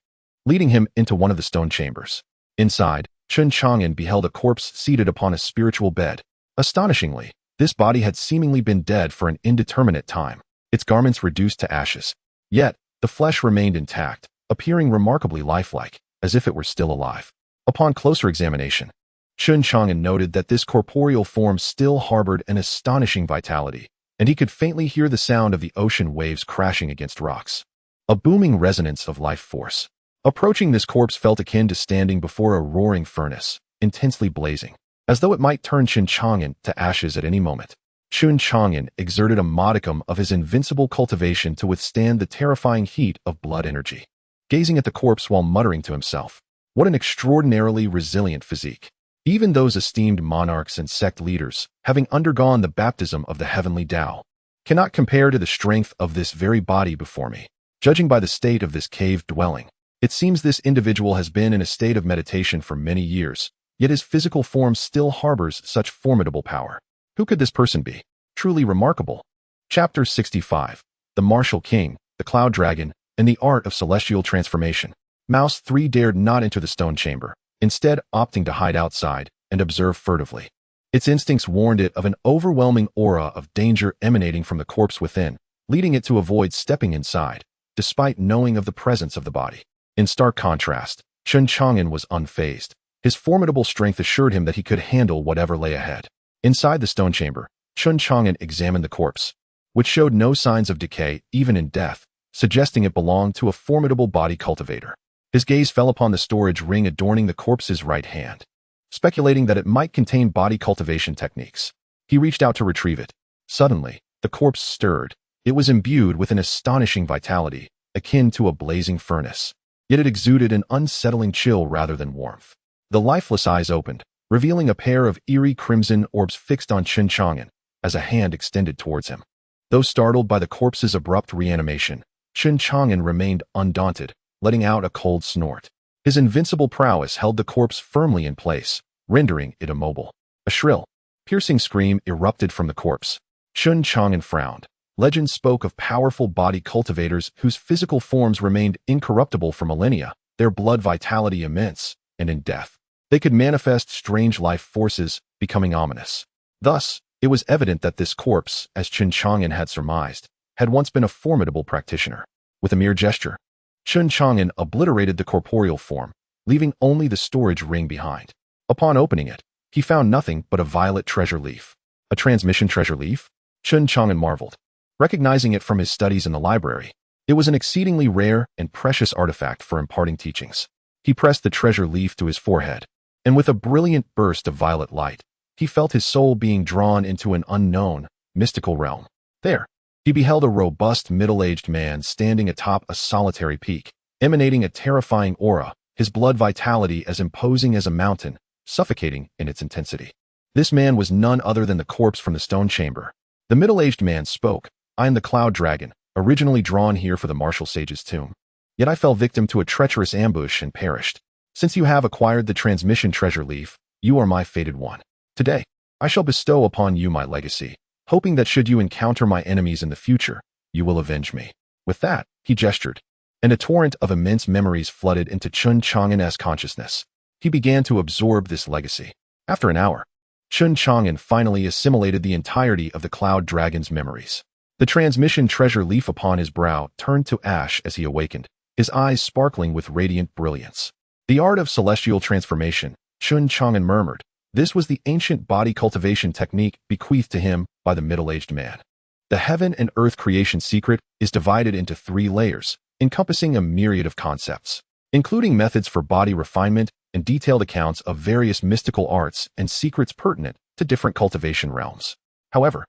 leading him into one of the stone chambers. Inside, Chen Chang'an beheld a corpse seated upon a spiritual bed. Astonishingly, this body had seemingly been dead for an indeterminate time, its garments reduced to ashes. Yet, the flesh remained intact, appearing remarkably lifelike, as if it were still alive. Upon closer examination, Chen Chang'an noted that this corporeal form still harbored an astonishing vitality, and he could faintly hear the sound of the ocean waves crashing against rocks. A booming resonance of life force. Approaching this corpse felt akin to standing before a roaring furnace, intensely blazing, as though it might turn Chen Chang'an to ashes at any moment. Chen Chang'an exerted a modicum of his invincible cultivation to withstand the terrifying heat of blood energy, gazing at the corpse while muttering to himself, "What an extraordinarily resilient physique." Even those esteemed monarchs and sect leaders, having undergone the baptism of the heavenly Tao, cannot compare to the strength of this very body before me. Judging by the state of this cave dwelling, it seems this individual has been in a state of meditation for many years, yet his physical form still harbors such formidable power. Who could this person be? Truly remarkable. Chapter 65. The Martial King, the Cloud Dragon, and the Art of Celestial Transformation. Mouse 3 dared not enter the stone chamber, instead opting to hide outside and observe furtively. Its instincts warned it of an overwhelming aura of danger emanating from the corpse within, leading it to avoid stepping inside, despite knowing of the presence of the body. In stark contrast, Chen Chang'an was unfazed. His formidable strength assured him that he could handle whatever lay ahead. Inside the stone chamber, Chen Chang'an examined the corpse, which showed no signs of decay even in death, suggesting it belonged to a formidable body cultivator. His gaze fell upon the storage ring adorning the corpse's right hand, speculating that it might contain body cultivation techniques. He reached out to retrieve it. Suddenly, the corpse stirred. It was imbued with an astonishing vitality, akin to a blazing furnace. Yet it exuded an unsettling chill rather than warmth. The lifeless eyes opened, revealing a pair of eerie crimson orbs fixed on Chen Chang'an, as a hand extended towards him. Though startled by the corpse's abrupt reanimation, Chen Chang'an remained undaunted, letting out a cold snort. His invincible prowess held the corpse firmly in place, rendering it immobile. A shrill, piercing scream erupted from the corpse. Chen Chang'an frowned. Legend spoke of powerful body cultivators whose physical forms remained incorruptible for millennia, their blood vitality immense, and in death, they could manifest strange life forces, becoming ominous. Thus, it was evident that this corpse, as Chen Chang'an had surmised, had once been a formidable practitioner. With a mere gesture, Chen Chang'an obliterated the corporeal form, leaving only the storage ring behind. Upon opening it, he found nothing but a violet treasure leaf. A transmission treasure leaf? Chen Chang'an marveled. Recognizing it from his studies in the library, it was an exceedingly rare and precious artifact for imparting teachings. He pressed the treasure leaf to his forehead, and with a brilliant burst of violet light, he felt his soul being drawn into an unknown, mystical realm. There, He beheld a robust middle-aged man standing atop a solitary peak, emanating a terrifying aura, his blood vitality as imposing as a mountain, suffocating in its intensity. This man was none other than the corpse from the stone chamber. The middle-aged man spoke. "I am the Cloud Dragon, originally drawn here for the martial sage's tomb. Yet I fell victim to a treacherous ambush and perished. Since you have acquired the transmission treasure leaf, you are my fated one. Today, I shall bestow upon you my legacy, hoping that should you encounter my enemies in the future, you will avenge me." With that, he gestured, and a torrent of immense memories flooded into Chen Chang'an's consciousness. He began to absorb this legacy. After an hour, Chen Chang'an finally assimilated the entirety of the Cloud Dragon's memories. The transmission treasure leaf upon his brow turned to ash as he awakened, his eyes sparkling with radiant brilliance. "The art of celestial transformation," Chen Chang'an murmured. This was the ancient body cultivation technique bequeathed to him by the middle-aged man. The heaven and earth creation secret is divided into 3 layers, encompassing a myriad of concepts, including methods for body refinement and detailed accounts of various mystical arts and secrets pertinent to different cultivation realms. However,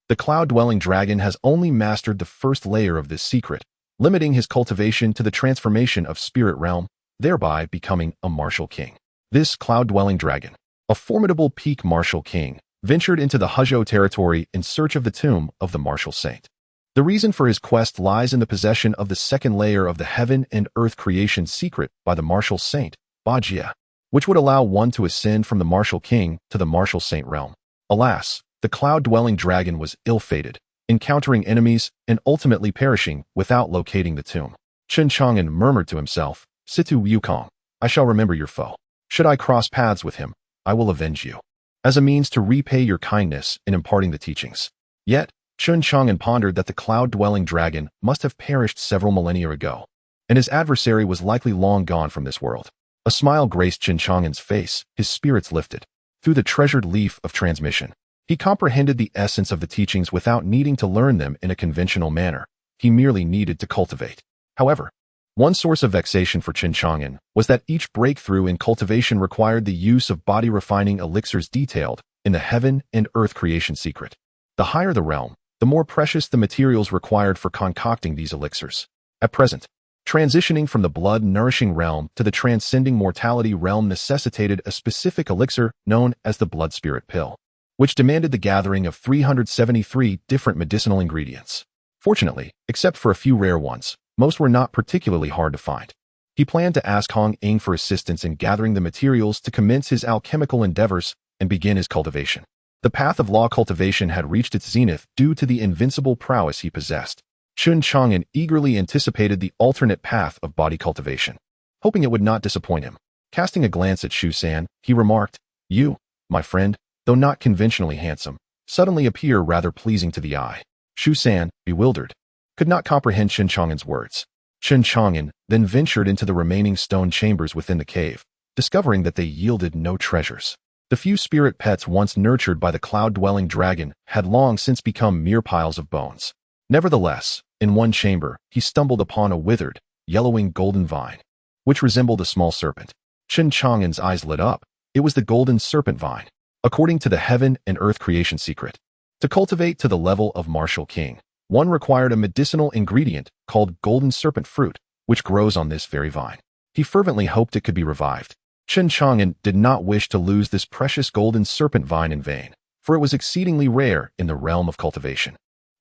the cloud-dwelling dragon has only mastered the first layer of this secret, limiting his cultivation to the transformation of spirit realm, thereby becoming a martial king. This cloud-dwelling dragon, a formidable peak martial king, ventured into the Huzhou territory in search of the tomb of the martial saint. The reason for his quest lies in the possession of the second layer of the heaven and earth creation secret by the martial saint, Bajie, which would allow one to ascend from the martial king to the martial saint realm. Alas, the cloud-dwelling dragon was ill-fated, encountering enemies and ultimately perishing without locating the tomb. Chen Chang'an murmured to himself, "Situ Wukong, I shall remember your foe. Should I cross paths with him, I will avenge you, as a means to repay your kindness in imparting the teachings." Yet, Chen Chang'an pondered that the cloud-dwelling dragon must have perished several millennia ago, and his adversary was likely long gone from this world. A smile graced Chen Chang'an's face, his spirits lifted. Through the treasured leaf of transmission, he comprehended the essence of the teachings without needing to learn them in a conventional manner. He merely needed to cultivate. However, one source of vexation for Chen Chang'an was that each breakthrough in cultivation required the use of body-refining elixirs detailed in the heaven and earth creation secret. The higher the realm, the more precious the materials required for concocting these elixirs. At present, transitioning from the blood-nourishing realm to the transcending mortality realm necessitated a specific elixir known as the blood spirit pill, which demanded the gathering of 373 different medicinal ingredients. Fortunately, except for a few rare ones, most were not particularly hard to find. He planned to ask Hong Ing for assistance in gathering the materials to commence his alchemical endeavors and begin his cultivation. The path of law cultivation had reached its zenith due to the invincible prowess he possessed. Chen Chang'an eagerly anticipated the alternate path of body cultivation, hoping it would not disappoint him. Casting a glance at Shu San, he remarked, "You, my friend, though not conventionally handsome, suddenly appear rather pleasing to the eye." Shu San, bewildered, could not comprehend Chen Chang'an's words. Chen Chang'an then ventured into the remaining stone chambers within the cave, discovering that they yielded no treasures. The few spirit pets once nurtured by the cloud-dwelling dragon had long since become mere piles of bones. Nevertheless, in one chamber, he stumbled upon a withered, yellowing golden vine, which resembled a small serpent. Chen Chang'an's eyes lit up. It was the golden serpent vine. According to the heaven and earth creation secret, to cultivate to the level of martial king, one required a medicinal ingredient called golden serpent fruit, which grows on this very vine. He fervently hoped it could be revived. Chen Chang'an did not wish to lose this precious golden serpent vine in vain, for it was exceedingly rare in the realm of cultivation.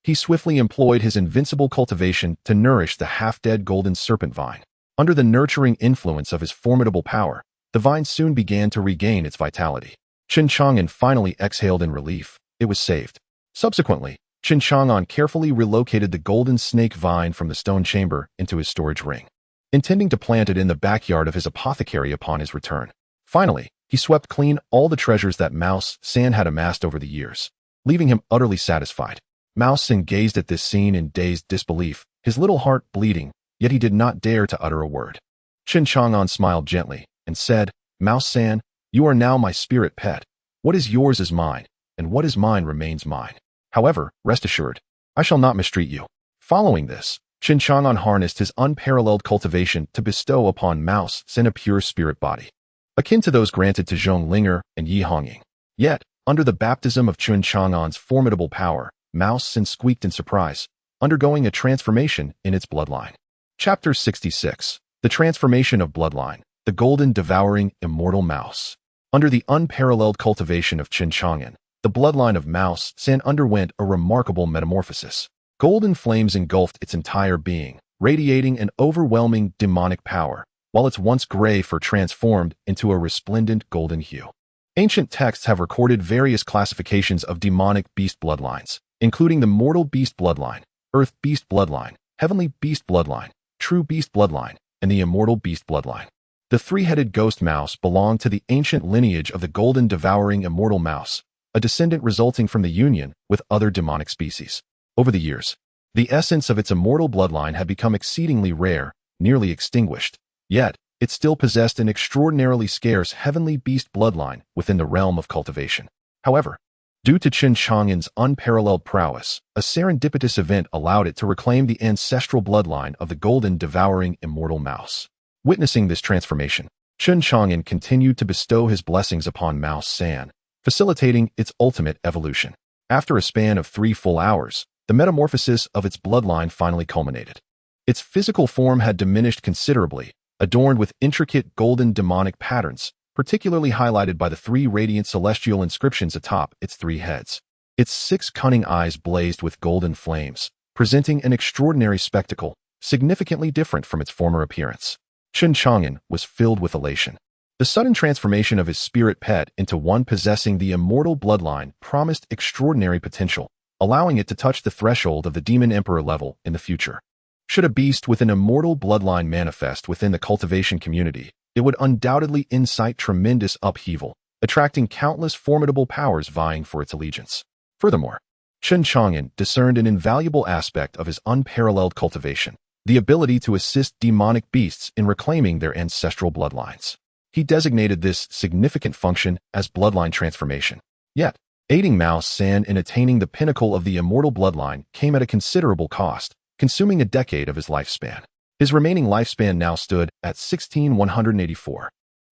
He swiftly employed his invincible cultivation to nourish the half-dead golden serpent vine. Under the nurturing influence of his formidable power, the vine soon began to regain its vitality. Chen Chang'an finally exhaled in relief. It was saved. Subsequently, Chen Chang'an carefully relocated the golden snake vine from the stone chamber into his storage ring, intending to plant it in the backyard of his apothecary upon his return. Finally, he swept clean all the treasures that Mouse San had amassed over the years, leaving him utterly satisfied. Mouse San gazed at this scene in dazed disbelief, his little heart bleeding, yet he did not dare to utter a word. Chen Chang'an smiled gently and said, "Mouse San, you are now my spirit pet. What is yours is mine, and what is mine remains mine. However, rest assured, I shall not mistreat you." Following this, Chen Chang'an harnessed his unparalleled cultivation to bestow upon Mouse San a pure spirit body, akin to those granted to Zhong Linger and Yi Hongying. Yet, under the baptism of Chen Chang'an's formidable power, Mouse San squeaked in surprise. undergoing a transformation in its bloodline. Chapter 66. The Transformation of Bloodline, the Golden Devouring Immortal Mouse. Under the unparalleled cultivation of Chen Chang'an, the bloodline of Mouse San underwent a remarkable metamorphosis. Golden flames engulfed its entire being, radiating an overwhelming demonic power, while its once gray fur transformed into a resplendent golden hue. Ancient texts have recorded various classifications of demonic beast bloodlines, including the mortal beast bloodline, earth beast bloodline, heavenly beast bloodline, true beast bloodline, and the immortal beast bloodline. The three-headed ghost mouse belonged to the ancient lineage of the golden devouring immortal mouse, a descendant resulting from the union with other demonic species. Over the years, the essence of its immortal bloodline had become exceedingly rare, nearly extinguished. Yet, it still possessed an extraordinarily scarce heavenly beast bloodline within the realm of cultivation. However, due to Chen Chang'an's unparalleled prowess, a serendipitous event allowed it to reclaim the ancestral bloodline of the golden devouring immortal mouse. Witnessing this transformation, Chen Chang'an continued to bestow his blessings upon Mouse San, facilitating its ultimate evolution. After a span of 3 full hours, the metamorphosis of its bloodline finally culminated. Its physical form had diminished considerably, adorned with intricate golden demonic patterns, particularly highlighted by the 3 radiant celestial inscriptions atop its 3 heads. Its 6 cunning eyes blazed with golden flames, presenting an extraordinary spectacle, significantly different from its former appearance. Chen Chang'an was filled with elation. The sudden transformation of his spirit pet into one possessing the immortal bloodline promised extraordinary potential, allowing it to touch the threshold of the Demon Emperor level in the future. Should a beast with an immortal bloodline manifest within the cultivation community, it would undoubtedly incite tremendous upheaval, attracting countless formidable powers vying for its allegiance. Furthermore, Chen Chang'an discerned an invaluable aspect of his unparalleled cultivation, the ability to assist demonic beasts in reclaiming their ancestral bloodlines. He designated this significant function as bloodline transformation. Yet, aiding Mouse San in attaining the pinnacle of the immortal bloodline came at a considerable cost, consuming a decade of his lifespan. His remaining lifespan now stood at 16,184.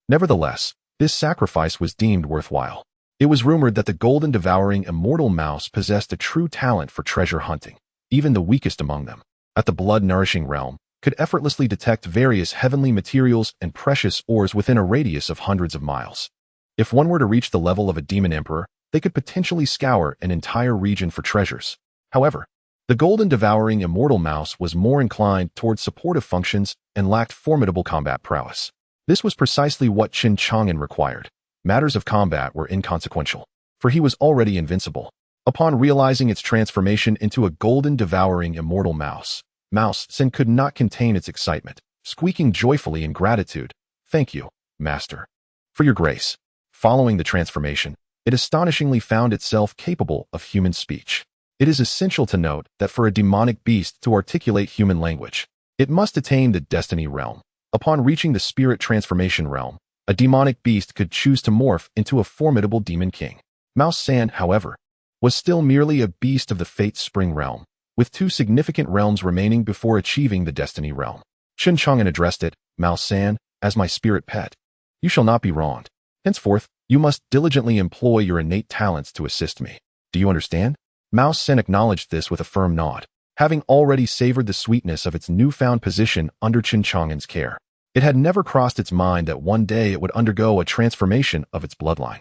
Nevertheless, this sacrifice was deemed worthwhile. It was rumored that the golden devouring immortal mouse possessed a true talent for treasure hunting. Even the weakest among them, at the blood-nourishing realm, could effortlessly detect various heavenly materials and precious ores within a radius of hundreds of miles. If one were to reach the level of a demon emperor, they could potentially scour an entire region for treasures. However, the golden devouring immortal mouse was more inclined towards supportive functions and lacked formidable combat prowess. This was precisely what Chen Chang'an required. Matters of combat were inconsequential, for he was already invincible. Upon realizing its transformation into a golden devouring immortal mouse, Mouse San could not contain its excitement, squeaking joyfully in gratitude. "Thank you, Master, for your grace." Following the transformation, it astonishingly found itself capable of human speech. It is essential to note that for a demonic beast to articulate human language, it must attain the destiny realm. Upon reaching the spirit transformation realm, a demonic beast could choose to morph into a formidable demon king. Mouse San, however, was still merely a beast of the Fate Spring realm, with 2 significant realms remaining before achieving the destiny realm. Chen Chang'an addressed it, "Mouse San, as my spirit pet, you shall not be wronged. Henceforth, you must diligently employ your innate talents to assist me. Do you understand?" Mouse San acknowledged this with a firm nod, having already savored the sweetness of its newfound position under Chen Chang'an's care. It had never crossed its mind that one day it would undergo a transformation of its bloodline,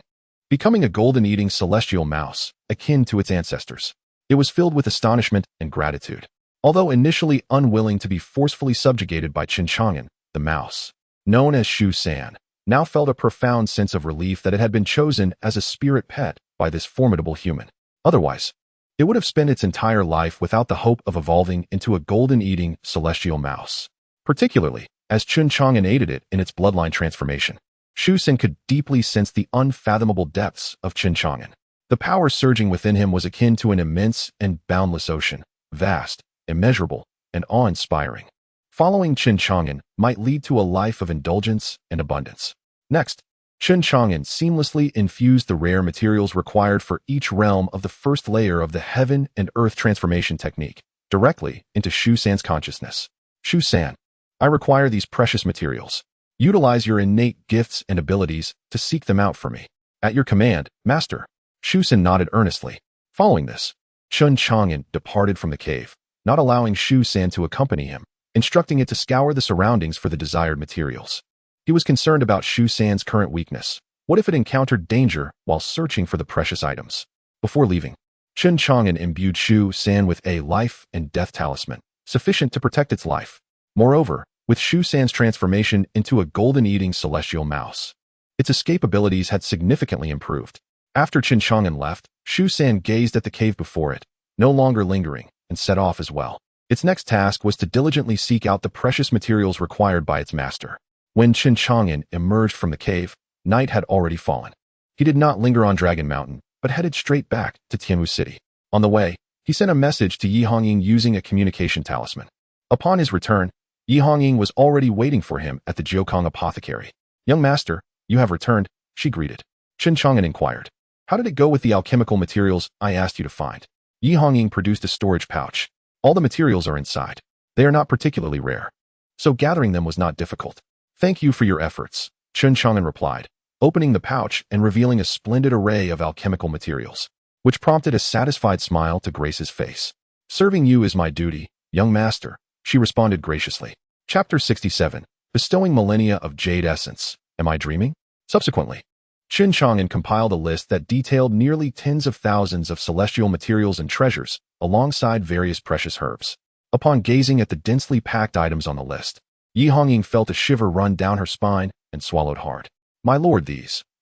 becoming a golden-eating celestial mouse, akin to its ancestors. It was filled with astonishment and gratitude. Although initially unwilling to be forcefully subjugated by Chen Chang'an, the mouse, known as Shu San, now felt a profound sense of relief that it had been chosen as a spirit pet by this formidable human. Otherwise, it would have spent its entire life without the hope of evolving into a golden-eating celestial mouse. Particularly, as Chen Chang'an aided it in its bloodline transformation, Shu San could deeply sense the unfathomable depths of Chen Chang'an. The power surging within him was akin to an immense and boundless ocean, vast, immeasurable, and awe-inspiring. Following Chen Chang'an might lead to a life of indulgence and abundance. Next, Chen Chang'an seamlessly infused the rare materials required for each realm of the first layer of the heaven and earth transformation technique directly into Shu San's consciousness. "Shu San, I require these precious materials. Utilize your innate gifts and abilities to seek them out for me." "At your command, Master." Shu San nodded earnestly. Following this, Chen Chang'an departed from the cave, not allowing Shu San to accompany him, instructing it to scour the surroundings for the desired materials. He was concerned about Shu San's current weakness. What if it encountered danger while searching for the precious items? Before leaving, Chen Chang'an imbued Shu San with a life and death talisman, sufficient to protect its life. Moreover, with Shu San's transformation into a golden-eating celestial mouse, its escape abilities had significantly improved. After Chen Chang'an left, Shu San gazed at the cave before it, no longer lingering, and set off as well. Its next task was to diligently seek out the precious materials required by its master. When Chen Chang'an emerged from the cave, night had already fallen. He did not linger on Dragon Mountain, but headed straight back to Tianwu City. On the way, he sent a message to Yi Hongying using a communication talisman. Upon his return, Yi Hongying was already waiting for him at the Jiukong apothecary. "Young master, you have returned," she greeted. Chen Chang'an inquired, "How did it go with the alchemical materials I asked you to find?" Yi Hongying produced a storage pouch. "All the materials are inside. They are not particularly rare, so gathering them was not difficult." "Thank you for your efforts," Chen Chang'an replied, opening the pouch and revealing a splendid array of alchemical materials, which prompted a satisfied smile to grace his face. "Serving you is my duty, young master," she responded graciously. Chapter 67. Bestowing Millennia of Jade Essence. Am I dreaming? Subsequently, Chen Chang'an compiled a list that detailed nearly tens of thousands of celestial materials and treasures, alongside various precious herbs. Upon gazing at the densely packed items on the list, Yi Hongying felt a shiver run down her spine and swallowed hard. "My lord,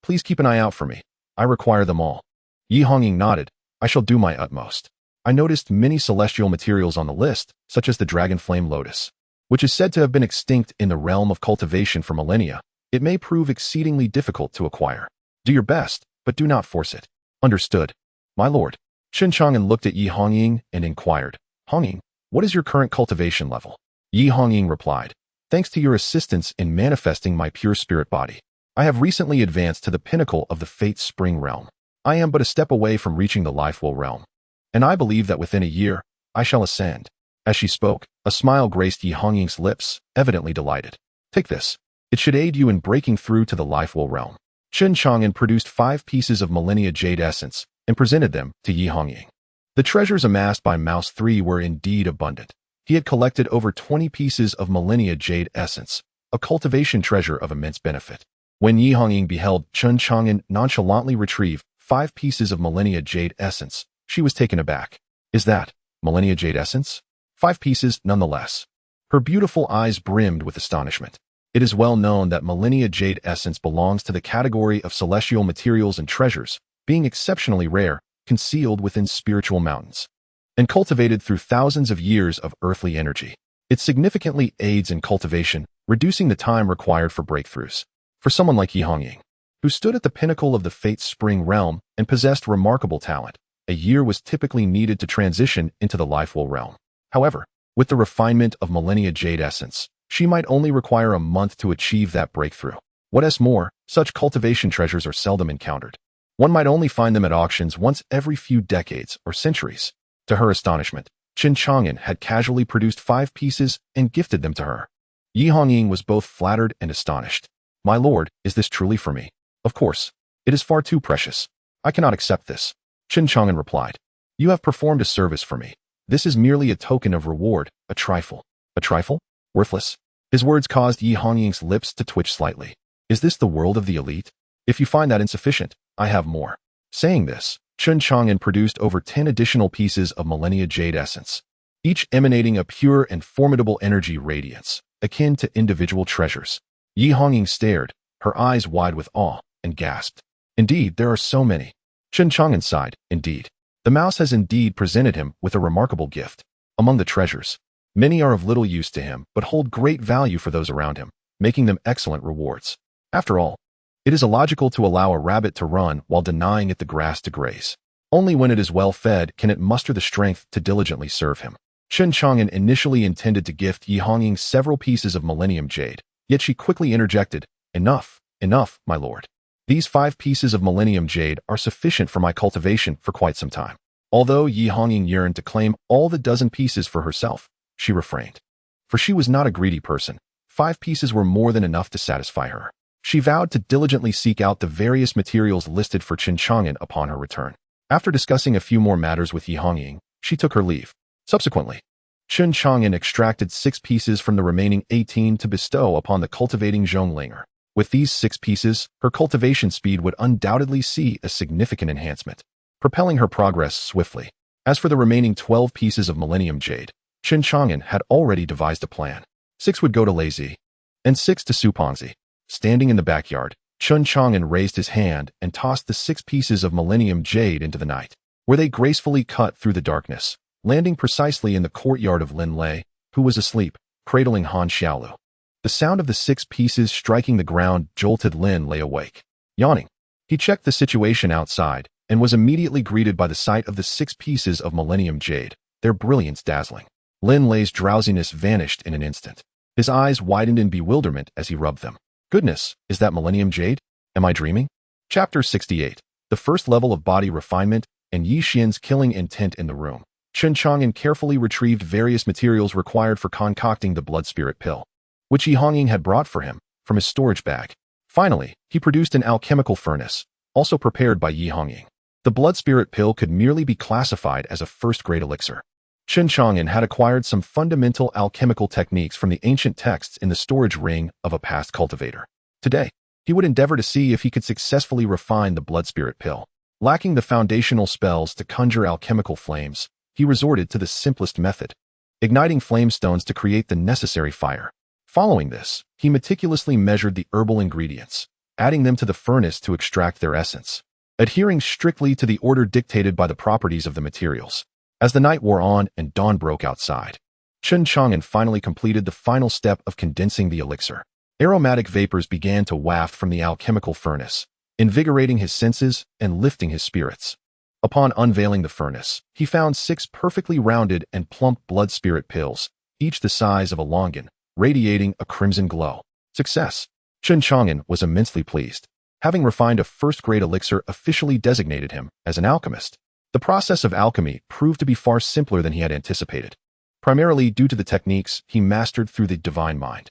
please keep an eye out for me. I require them all." Yi Hongying nodded. "I shall do my utmost." I noticed many celestial materials on the list, such as the dragon flame lotus, which is said to have been extinct in the realm of cultivation for millennia. It may prove exceedingly difficult to acquire. Do your best, but do not force it. Understood, my lord. Chen Chang'an looked at Yi Hongying and inquired, "Hongying, what is your current cultivation level?" Yi Hongying replied, "Thanks to your assistance in manifesting my pure spirit body, I have recently advanced to the pinnacle of the Fate Spring realm. I am but a step away from reaching the Life Will realm, and I believe that within a year, I shall ascend." As she spoke, a smile graced Yi Hongying's lips, evidently delighted. "Take this. It should aid you in breaking through to the Life Will realm." Chen Chang'an produced 5 pieces of Millennia Jade Essence and presented them to Yi Hongying. The treasures amassed by Mouse 3 were indeed abundant. He had collected over 20 pieces of Millennia Jade Essence, a cultivation treasure of immense benefit. When Yi Hongying beheld Chen Chang'an nonchalantly retrieve 5 pieces of Millennia Jade Essence, she was taken aback. "Is that Millennia Jade Essence?" 5 pieces, nonetheless. Her beautiful eyes brimmed with astonishment. It is well known that Millennia Jade Essence belongs to the category of celestial materials and treasures, being exceptionally rare, concealed within spiritual mountains, and cultivated through thousands of years of earthly energy. It significantly aids in cultivation, reducing the time required for breakthroughs. For someone like Yi Hongying, who stood at the pinnacle of the Fate Spring realm and possessed remarkable talent, a year was typically needed to transition into the Life Will realm. However, with the refinement of Millennia Jade Essence, she might only require a month to achieve that breakthrough. What is more, such cultivation treasures are seldom encountered. One might only find them at auctions once every few decades or centuries. To her astonishment, Chen Chang'an had casually produced 5 pieces and gifted them to her. Yi Hongying was both flattered and astonished. "My lord, is this truly for me?" "Of course. It is far too precious. I cannot accept this," Chen Chang'an replied. "You have performed a service for me. This is merely a token of reward, a trifle." "A trifle? Worthless?" His words caused Yi Hongying's lips to twitch slightly. "Is this the world of the elite? If you find that insufficient, I have more." Saying this, Chen Chang'an produced over 10 additional pieces of Millennia Jade Essence, each emanating a pure and formidable energy radiance, akin to individual treasures. Yi Hongying stared, her eyes wide with awe, and gasped. "Indeed, there are so many." Chen Chang'an sighed. "Indeed. The mouse has indeed presented him with a remarkable gift. Among the treasures, many are of little use to him, but hold great value for those around him, making them excellent rewards. After all, it is illogical to allow a rabbit to run while denying it the grass to graze. Only when it is well fed can it muster the strength to diligently serve him." Chen Chang'an initially intended to gift Yi Hongying several pieces of Millennium Jade, yet she quickly interjected, "Enough, enough, my lord. These 5 pieces of Millennium Jade are sufficient for my cultivation for quite some time." Although Yi Hongying yearned to claim all the dozen pieces for herself, she refrained. For she was not a greedy person. 5 pieces were more than enough to satisfy her. She vowed to diligently seek out the various materials listed for Chen Chang'an upon her return. After discussing a few more matters with Yi Hongying, she took her leave. Subsequently, Chen Chang'an extracted 6 pieces from the remaining 18 to bestow upon the cultivating Zhonglinger. With these 6 pieces, her cultivation speed would undoubtedly see a significant enhancement, propelling her progress swiftly. As for the remaining 12 pieces of Millennium Jade, Chen Chang'an had already devised a plan. 6 would go to Lazy, and 6 to Supongzi. Standing in the backyard, Chen Chang'an raised his hand and tossed the 6 pieces of Millennium Jade into the night, where they gracefully cut through the darkness, landing precisely in the courtyard of Lin Lei, who was asleep, cradling Han Xiaolu. The sound of the 6 pieces striking the ground jolted Lin Lei awake. Yawning, he checked the situation outside and was immediately greeted by the sight of the 6 pieces of Millennium Jade, their brilliance dazzling. Lin Lei's drowsiness vanished in an instant. His eyes widened in bewilderment as he rubbed them. Goodness, is that Millennium Jade? Am I dreaming? Chapter 68. The first level of body refinement and Yi Xian's killing intent in the room. Chen Chang'an carefully retrieved various materials required for concocting the blood spirit pill, which Yi Hongying had brought for him from his storage bag. Finally, he produced an alchemical furnace, also prepared by Yi Hongying. The blood spirit pill could merely be classified as a first-grade elixir. Chen Chang'an had acquired some fundamental alchemical techniques from the ancient texts in the storage ring of a past cultivator. Today, he would endeavor to see if he could successfully refine the blood spirit pill. Lacking the foundational spells to conjure alchemical flames, he resorted to the simplest method, igniting flame stones to create the necessary fire. Following this, he meticulously measured the herbal ingredients, adding them to the furnace to extract their essence, adhering strictly to the order dictated by the properties of the materials. As the night wore on and dawn broke outside, Chen Chang'an finally completed the final step of condensing the elixir. Aromatic vapors began to waft from the alchemical furnace, invigorating his senses and lifting his spirits. Upon unveiling the furnace, he found 6 perfectly rounded and plump blood spirit pills, each the size of a longan, radiating a crimson glow. Success! Chen Chang'an was immensely pleased. Having refined a first-grade elixir officially designated him as an alchemist. The process of alchemy proved to be far simpler than he had anticipated, primarily due to the techniques he mastered through the divine mind.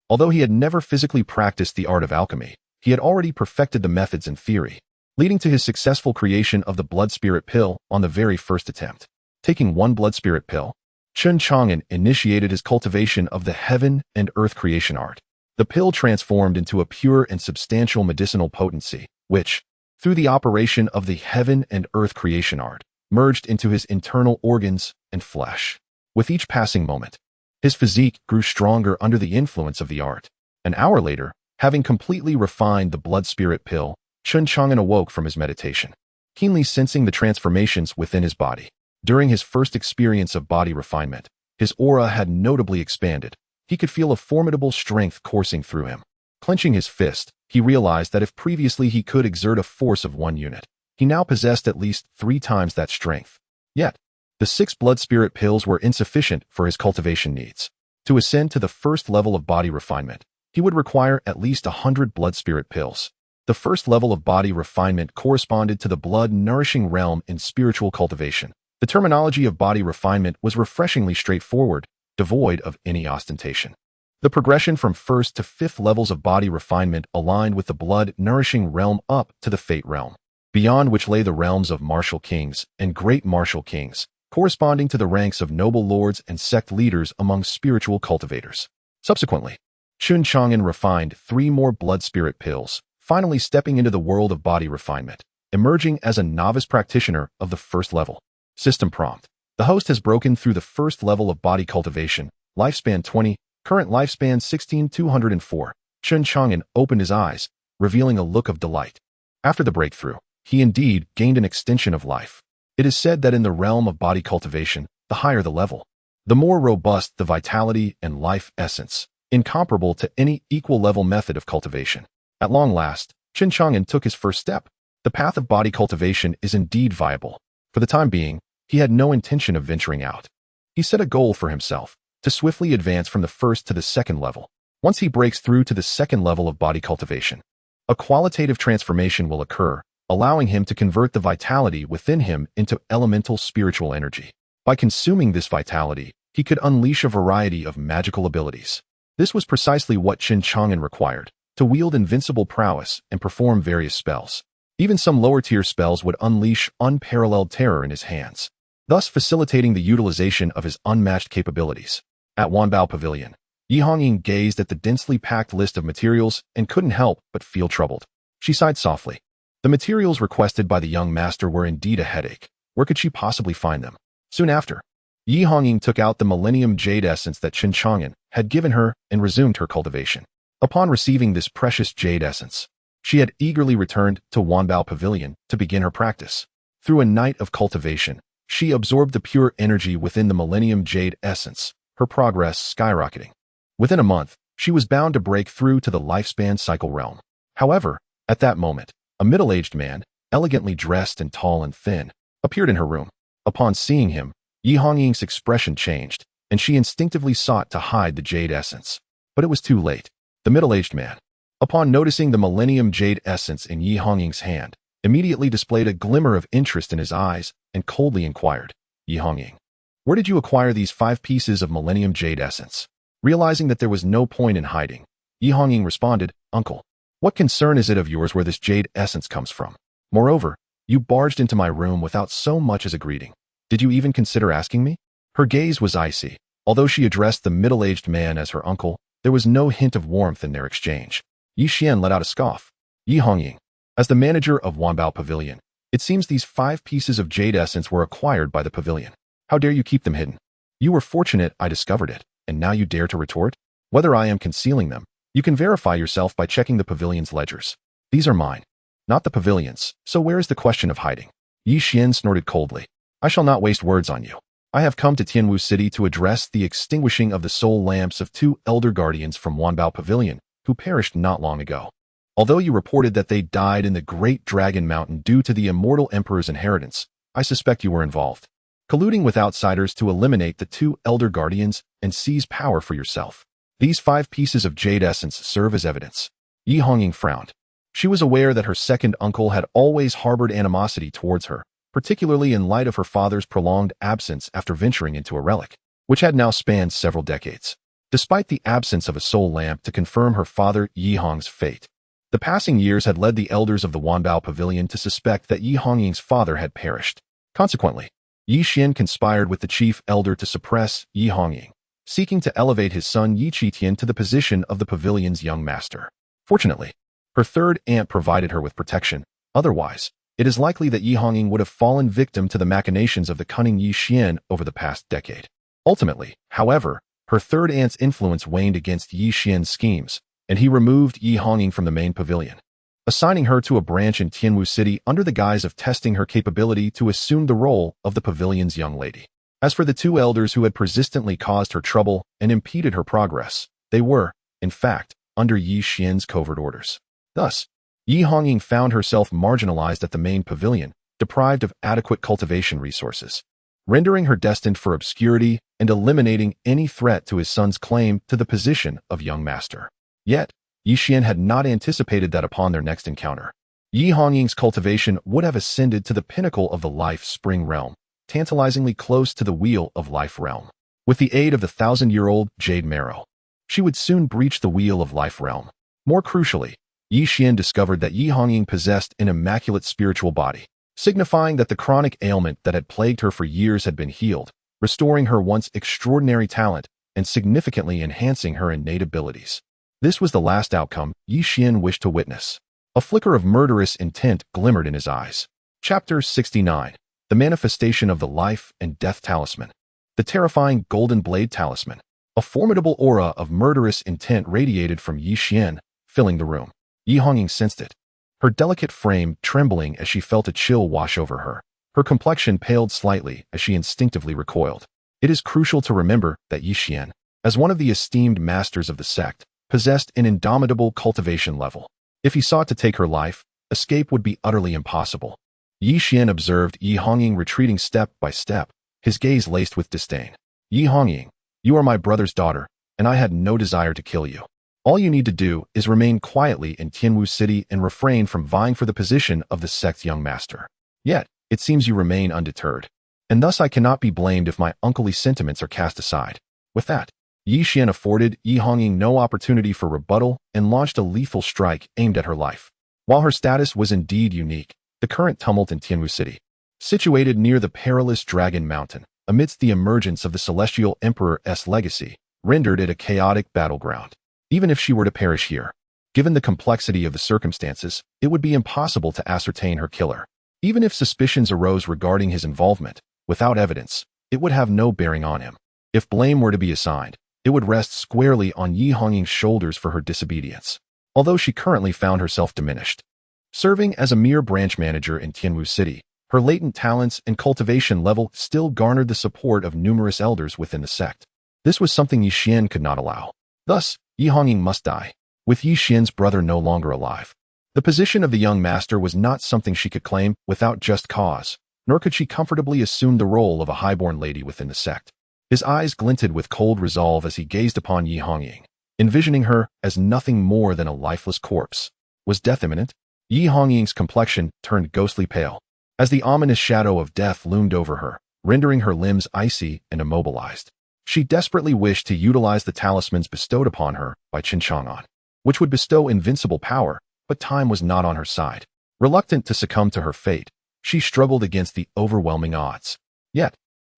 Although he had never physically practiced the art of alchemy, he had already perfected the methods in theory, leading to his successful creation of the blood spirit pill on the very first attempt. Taking 1 blood spirit pill, Chen Chang'an initiated his cultivation of the heaven and earth creation art. The pill transformed into a pure and substantial medicinal potency, which, through the operation of the heaven and earth creation art, merged into his internal organs and flesh. With each passing moment, his physique grew stronger under the influence of the art. An hour later, having completely refined the blood spirit pill, Chen Chang'an awoke from his meditation, keenly sensing the transformations within his body. During his first experience of body refinement, his aura had notably expanded. He could feel a formidable strength coursing through him. Clenching his fist, he realized that if previously he could exert a force of 1 unit, he now possessed at least 3 times that strength. Yet, the 6 blood spirit pills were insufficient for his cultivation needs. To ascend to the first level of body refinement, he would require at least 100 blood spirit pills. The first level of body refinement corresponded to the blood-nourishing realm in spiritual cultivation. The terminology of body refinement was refreshingly straightforward, devoid of any ostentation. The progression from 1st to 5th levels of body refinement aligned with the blood-nourishing realm up to the fate realm, beyond which lay the realms of martial kings and great martial kings, corresponding to the ranks of noble lords and sect leaders among spiritual cultivators. Subsequently, Chen Chang'an refined 3 more blood spirit pills, finally stepping into the world of body refinement, emerging as a novice practitioner of the first level. System prompt. The host has broken through the first level of body cultivation, lifespan 20, current lifespan 16,204. Chen Chang'an opened his eyes, revealing a look of delight. After the breakthrough, he indeed gained an extension of life. It is said that in the realm of body cultivation, the higher the level, the more robust the vitality and life essence, incomparable to any equal-level method of cultivation. At long last, Chen Chang'an took his first step. The path of body cultivation is indeed viable. For the time being, he had no intention of venturing out. He set a goal for himself, to swiftly advance from the first to the second level. Once he breaks through to the second level of body cultivation, a qualitative transformation will occur, allowing him to convert the vitality within him into elemental spiritual energy. By consuming this vitality, he could unleash a variety of magical abilities. This was precisely what Chen Chang'an required, to wield invincible prowess and perform various spells. Even some lower-tier spells would unleash unparalleled terror in his hands. thus facilitating the utilization of his unmatched capabilities. At Wanbao Pavilion, Yi Hongying gazed at the densely packed list of materials and couldn't help but feel troubled. She sighed softly. The materials requested by the young master were indeed a headache. Where could she possibly find them? Soon after, Yi Hongying took out the Millennium Jade essence that Chen Chang'an had given her and resumed her cultivation. Upon receiving this precious jade essence, she had eagerly returned to Wanbao Pavilion to begin her practice. Through a night of cultivation, she absorbed the pure energy within the Millennium Jade essence, her progress skyrocketing. Within a month, she was bound to break through to the lifespan cycle realm. However, at that moment, a middle-aged man, elegantly dressed and tall and thin, appeared in her room. Upon seeing him, Yi Hongying's expression changed, and she instinctively sought to hide the jade essence. But it was too late. The middle-aged man, upon noticing the Millennium Jade essence in Yi Hongying's hand, immediately displayed a glimmer of interest in his eyes and coldly inquired, "Yi Hongying, where did you acquire these 5 pieces of Millennium Jade essence?" Realizing that there was no point in hiding, Yi Hongying responded, "Uncle, what concern is it of yours where this jade essence comes from? Moreover, you barged into my room without so much as a greeting. Did you even consider asking me?" Her gaze was icy. Although she addressed the middle-aged man as her uncle, there was no hint of warmth in their exchange. Yi Xian let out a scoff. "Yi Hongying, as the manager of Wanbao Pavilion, it seems these 5 pieces of jade essence were acquired by the pavilion. How dare you keep them hidden? You were fortunate I discovered it, and now you dare to retort? Whether I am concealing them, you can verify yourself by checking the pavilion's ledgers. These are mine, not the pavilion's, so where is the question of hiding?" Yi Xian snorted coldly. "I shall not waste words on you. I have come to Tianwu City to address the extinguishing of the soul lamps of 2 elder guardians from Wanbao Pavilion, who perished not long ago. Although you reported that they died in the Great Dragon Mountain due to the immortal emperor's inheritance, I suspect you were involved, colluding with outsiders to eliminate the 2 elder guardians and seize power for yourself. These 5 pieces of jade essence serve as evidence." Yi Hongying frowned. She was aware that her second uncle had always harbored animosity towards her, particularly in light of her father's prolonged absence after venturing into a relic, which had now spanned several decades. Despite the absence of a soul lamp to confirm her father Yi Hong's fate, the passing years had led the elders of the Wanbao Pavilion to suspect that Yi Hongying's father had perished. Consequently, Yi Xian conspired with the chief elder to suppress Yi Hongying, seeking to elevate his son Yi Qitian to the position of the pavilion's young master. Fortunately, her third aunt provided her with protection. Otherwise, it is likely that Yi Hongying would have fallen victim to the machinations of the cunning Yi Xian over the past decade. Ultimately, however, her third aunt's influence waned against Yi Xian's schemes, and he removed Yi Hongying from the main pavilion, assigning her to a branch in Tianwu City under the guise of testing her capability to assume the role of the pavilion's young lady. As for the 2 elders who had persistently caused her trouble and impeded her progress, they were, in fact, under Yi Xian's covert orders. Thus, Yi Hongying found herself marginalized at the main pavilion, deprived of adequate cultivation resources, rendering her destined for obscurity and eliminating any threat to his son's claim to the position of young master. Yet, Yi Xian had not anticipated that upon their next encounter, Yi Hongying's cultivation would have ascended to the pinnacle of the life spring realm, tantalizingly close to the wheel of life realm. With the aid of the 1,000-year-old jade marrow, she would soon breach the wheel of life realm. More crucially, Yi Xian discovered that Yi Hongying possessed an immaculate spiritual body, signifying that the chronic ailment that had plagued her for years had been healed, restoring her once extraordinary talent and significantly enhancing her innate abilities. This was the last outcome Yi Xian wished to witness. A flicker of murderous intent glimmered in his eyes. Chapter 69. The Manifestation of the Life and Death Talisman. The terrifying Golden Blade Talisman. A formidable aura of murderous intent radiated from Yi Xian, filling the room. Yi Hongying sensed it, her delicate frame trembling as she felt a chill wash over her. Her complexion paled slightly as she instinctively recoiled. It is crucial to remember that Yi Xian, as one of the esteemed masters of the sect, possessed an indomitable cultivation level. If he sought to take her life, escape would be utterly impossible. Yi Xian observed Yi Hongying retreating step by step, his gaze laced with disdain. "Yi Hongying, you are my brother's daughter, and I had no desire to kill you. All you need to do is remain quietly in Tianwu City and refrain from vying for the position of the sect's young master. Yet, it seems you remain undeterred, and thus I cannot be blamed if my unclely sentiments are cast aside." With that, Yi Xian afforded Yi Hongying no opportunity for rebuttal and launched a lethal strike aimed at her life. While her status was indeed unique, the current tumult in Tianwu City, Situated near the perilous Dragon Mountain, amidst the emergence of the Celestial Emperor's legacy, rendered it a chaotic battleground. Even if she were to perish here, given the complexity of the circumstances, it would be impossible to ascertain her killer. Even if suspicions arose regarding his involvement, without evidence, it would have no bearing on him. If blame were to be assigned, it would rest squarely on Yi Hongying's shoulders for her disobedience, although she currently found herself diminished. Serving as a mere branch manager in Tianwu City, her latent talents and cultivation level still garnered the support of numerous elders within the sect. This was something Yi Xian could not allow. Thus, Yi Hongying must die, with Yi Xian's brother no longer alive. The position of the young master was not something she could claim without just cause, nor could she comfortably assume the role of a highborn lady within the sect. His eyes glinted with cold resolve as he gazed upon Yi Hongying, envisioning her as nothing more than a lifeless corpse. Was death imminent? Yi Hongying's complexion turned ghostly pale, as the ominous shadow of death loomed over her, rendering her limbs icy and immobilized. She desperately wished to utilize the talismans bestowed upon her by Chen Chang'an, which would bestow invincible power, but time was not on her side. Reluctant to succumb to her fate, she struggled against the overwhelming odds. Yet,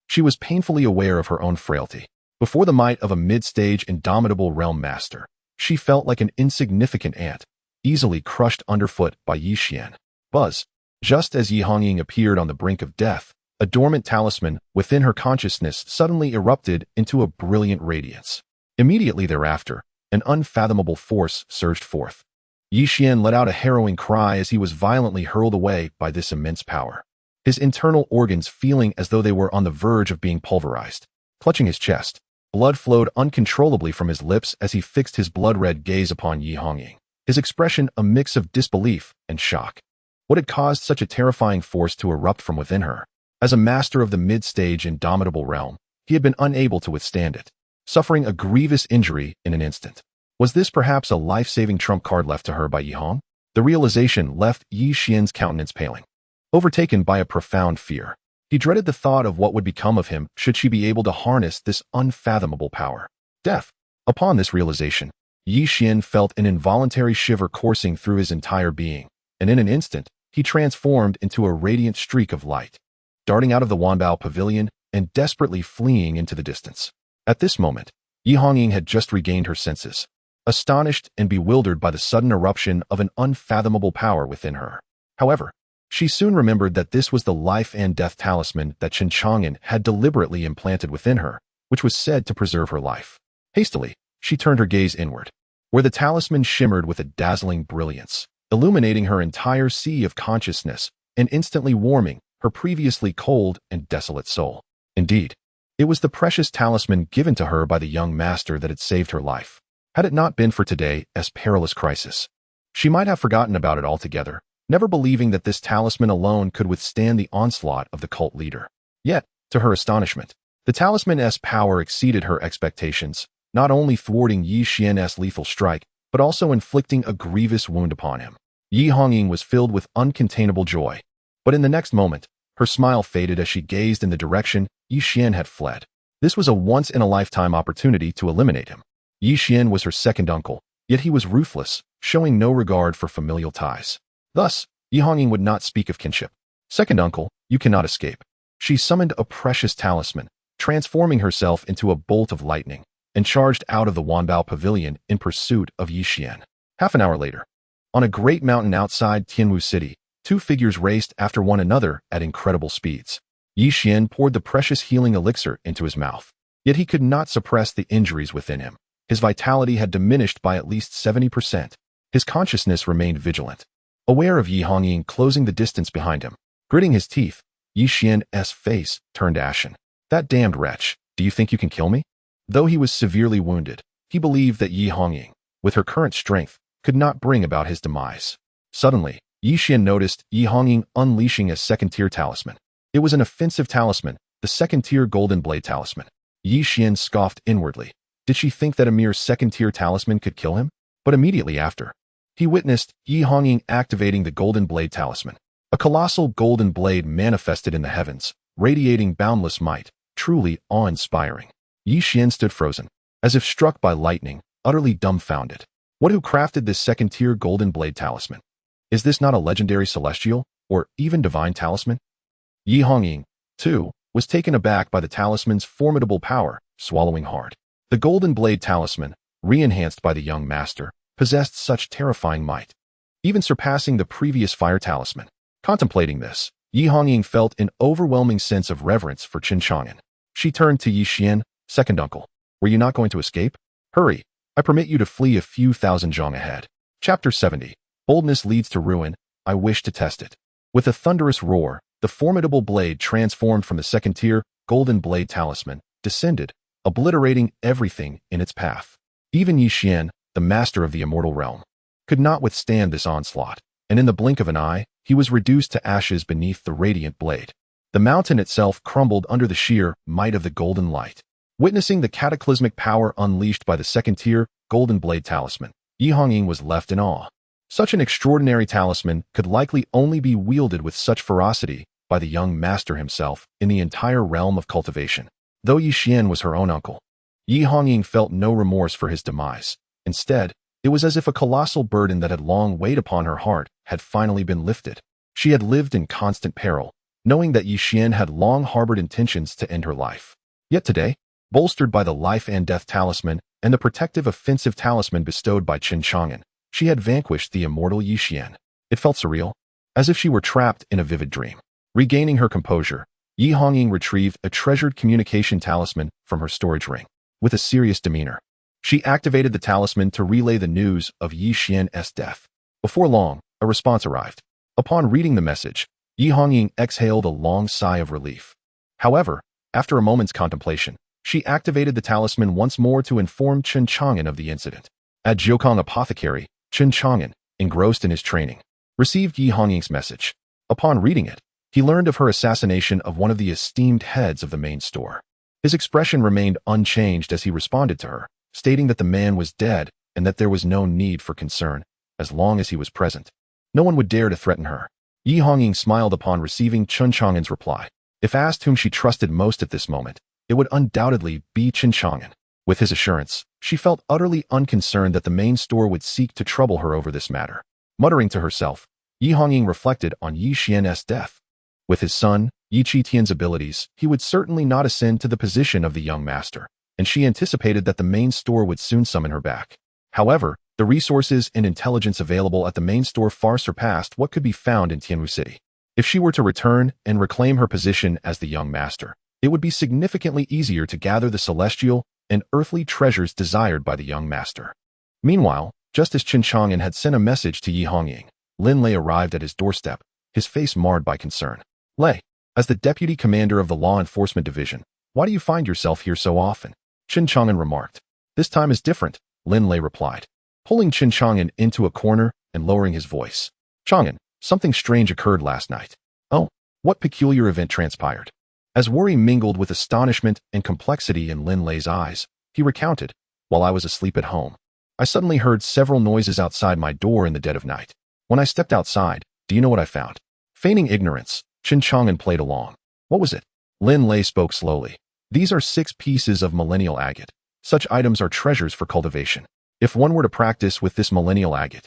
she was painfully aware of her own frailty. Before the might of a mid-stage indomitable realm master, she felt like an insignificant ant, easily crushed underfoot by Yi Xian. Buzz. Just as Yi Hongying appeared on the brink of death, a dormant talisman within her consciousness suddenly erupted into a brilliant radiance. Immediately thereafter, an unfathomable force surged forth. Yi Xian let out a harrowing cry as he was violently hurled away by this immense power, his internal organs feeling as though they were on the verge of being pulverized. Clutching his chest, blood flowed uncontrollably from his lips as he fixed his blood-red gaze upon Yi Hongying, his expression a mix of disbelief and shock. What had caused such a terrifying force to erupt from within her? As a master of the mid-stage indomitable realm, he had been unable to withstand it, suffering a grievous injury in an instant. Was this perhaps a life-saving trump card left to her by Yi Hong? The realization left Yi Xian's countenance paling. Overtaken by a profound fear, he dreaded the thought of what would become of him should she be able to harness this unfathomable power. Death. Upon this realization, Yi Xian felt an involuntary shiver coursing through his entire being, and in an instant, he transformed into a radiant streak of light, darting out of the Wanbao pavilion and desperately fleeing into the distance. At this moment, Yi Hongying had just regained her senses, astonished and bewildered by the sudden eruption of an unfathomable power within her. However, she soon remembered that this was the life and death talisman that Chen Chang'an had deliberately implanted within her, which was said to preserve her life. Hastily, she turned her gaze inward, where the talisman shimmered with a dazzling brilliance, illuminating her entire sea of consciousness and instantly warming her previously cold and desolate soul. Indeed, it was the precious talisman given to her by the young master that had saved her life. Had it not been for today's perilous crisis, she might have forgotten about it altogether, never believing that this talisman alone could withstand the onslaught of the cult leader. Yet, to her astonishment, the talisman's power exceeded her expectations, not only thwarting Yi Xian's lethal strike, but also inflicting a grievous wound upon him. Yi Hongying was filled with uncontainable joy, but in the next moment, her smile faded as she gazed in the direction Yi Xian had fled. This was a once-in-a-lifetime opportunity to eliminate him. Yi Xian was her second uncle, yet he was ruthless, showing no regard for familial ties. Thus, Yi Hongying would not speak of kinship. Second uncle, you cannot escape. She summoned a precious talisman, transforming herself into a bolt of lightning, and charged out of the Wanbao pavilion in pursuit of Yi Xian. Half an hour later, on a great mountain outside Tianwu City, two figures raced after one another at incredible speeds. Yi Xian poured the precious healing elixir into his mouth, yet he could not suppress the injuries within him. His vitality had diminished by at least 70%. His consciousness remained vigilant, aware of Yi Hongying closing the distance behind him. Gritting his teeth, Yi Xian's face turned ashen. That damned wretch, do you think you can kill me? Though he was severely wounded, he believed that Yi Hongying, with her current strength, could not bring about his demise. Suddenly, Yi Xian noticed Yi Hongying unleashing a second-tier talisman. It was an offensive talisman, the second-tier golden blade talisman. Yi Xian scoffed inwardly. Did she think that a mere second-tier talisman could kill him? But immediately after, he witnessed Yi Hongying activating the golden blade talisman. A colossal golden blade manifested in the heavens, radiating boundless might, truly awe-inspiring. Yi Xian stood frozen, as if struck by lightning, utterly dumbfounded. What who crafted this second-tier golden blade talisman? Is this not a legendary celestial, or even divine talisman? Yi Hongying, too, was taken aback by the talisman's formidable power, swallowing hard. The golden blade talisman, re-enhanced by the young master, possessed such terrifying might, even surpassing the previous fire talisman. Contemplating this, Yi Hongying felt an overwhelming sense of reverence for Chen Chang'an. She turned to Yi Xian, second uncle. Were you not going to escape? Hurry, I permit you to flee a few thousand zhang ahead. Chapter 70. Boldness leads to ruin. I wish to test it. With a thunderous roar, the formidable blade transformed from the second-tier golden blade talisman, descended, obliterating everything in its path. Even Yi Xian, the master of the immortal realm, could not withstand this onslaught, and in the blink of an eye, he was reduced to ashes beneath the radiant blade. The mountain itself crumbled under the sheer might of the golden light. Witnessing the cataclysmic power unleashed by the second-tier golden blade talisman, Yi Hongying was left in awe. Such an extraordinary talisman could likely only be wielded with such ferocity by the young master himself in the entire realm of cultivation. Though Yi Xian was her own uncle, Yi Hongying felt no remorse for his demise. Instead, it was as if a colossal burden that had long weighed upon her heart had finally been lifted. She had lived in constant peril, knowing that Yi Xian had long harbored intentions to end her life. Yet today, bolstered by the life and death talisman and the protective offensive talisman bestowed by Chen Chang'an, she had vanquished the immortal Yi Xian. It felt surreal, as if she were trapped in a vivid dream. Regaining her composure, Yi Hongying retrieved a treasured communication talisman from her storage ring. With a serious demeanor, she activated the talisman to relay the news of Yi Xian's death. Before long, a response arrived. Upon reading the message, Yi Hongying exhaled a long sigh of relief. However, after a moment's contemplation, she activated the talisman once more to inform Chen Chang'an of the incident. At Jiukong Apothecary, Chen Chang'an, engrossed in his training, received Yi Hongying's message. Upon reading it, he learned of her assassination of one of the esteemed heads of the main store. His expression remained unchanged as he responded to her, stating that the man was dead and that there was no need for concern, as long as he was present. No one would dare to threaten her. Yi Hongying smiled upon receiving Chen Chang'an's reply. If asked whom she trusted most at this moment, it would undoubtedly be Chen Chang'an. With his assurance, she felt utterly unconcerned that the main store would seek to trouble her over this matter. Muttering to herself, Yi Hongying reflected on Yi Xian's death. With his son, Yi Qitian's abilities, he would certainly not ascend to the position of the young master, and she anticipated that the main store would soon summon her back. However, the resources and intelligence available at the main store far surpassed what could be found in Tianwu City. If she were to return and reclaim her position as the young master, it would be significantly easier to gather the celestial and earthly treasures desired by the young master. Meanwhile, just as Chen Chang'an had sent a message to Yi Hongying, Lin Lei arrived at his doorstep, his face marred by concern. Lei, as the deputy commander of the law enforcement division, why do you find yourself here so often? Chen Chang'an remarked. This time is different, Lin Lei replied, pulling Chen Chang'an into a corner and lowering his voice. Chang'an, something strange occurred last night. Oh, what peculiar event transpired? As worry mingled with astonishment and complexity in Lin Lei's eyes, he recounted, while I was asleep at home, I suddenly heard several noises outside my door in the dead of night. When I stepped outside, do you know what I found? Feigning ignorance, Chen Chang'an played along. What was it? Lin Lei spoke slowly. These are 6 pieces of millennial agate. Such items are treasures for cultivation. If one were to practice with this millennial agate,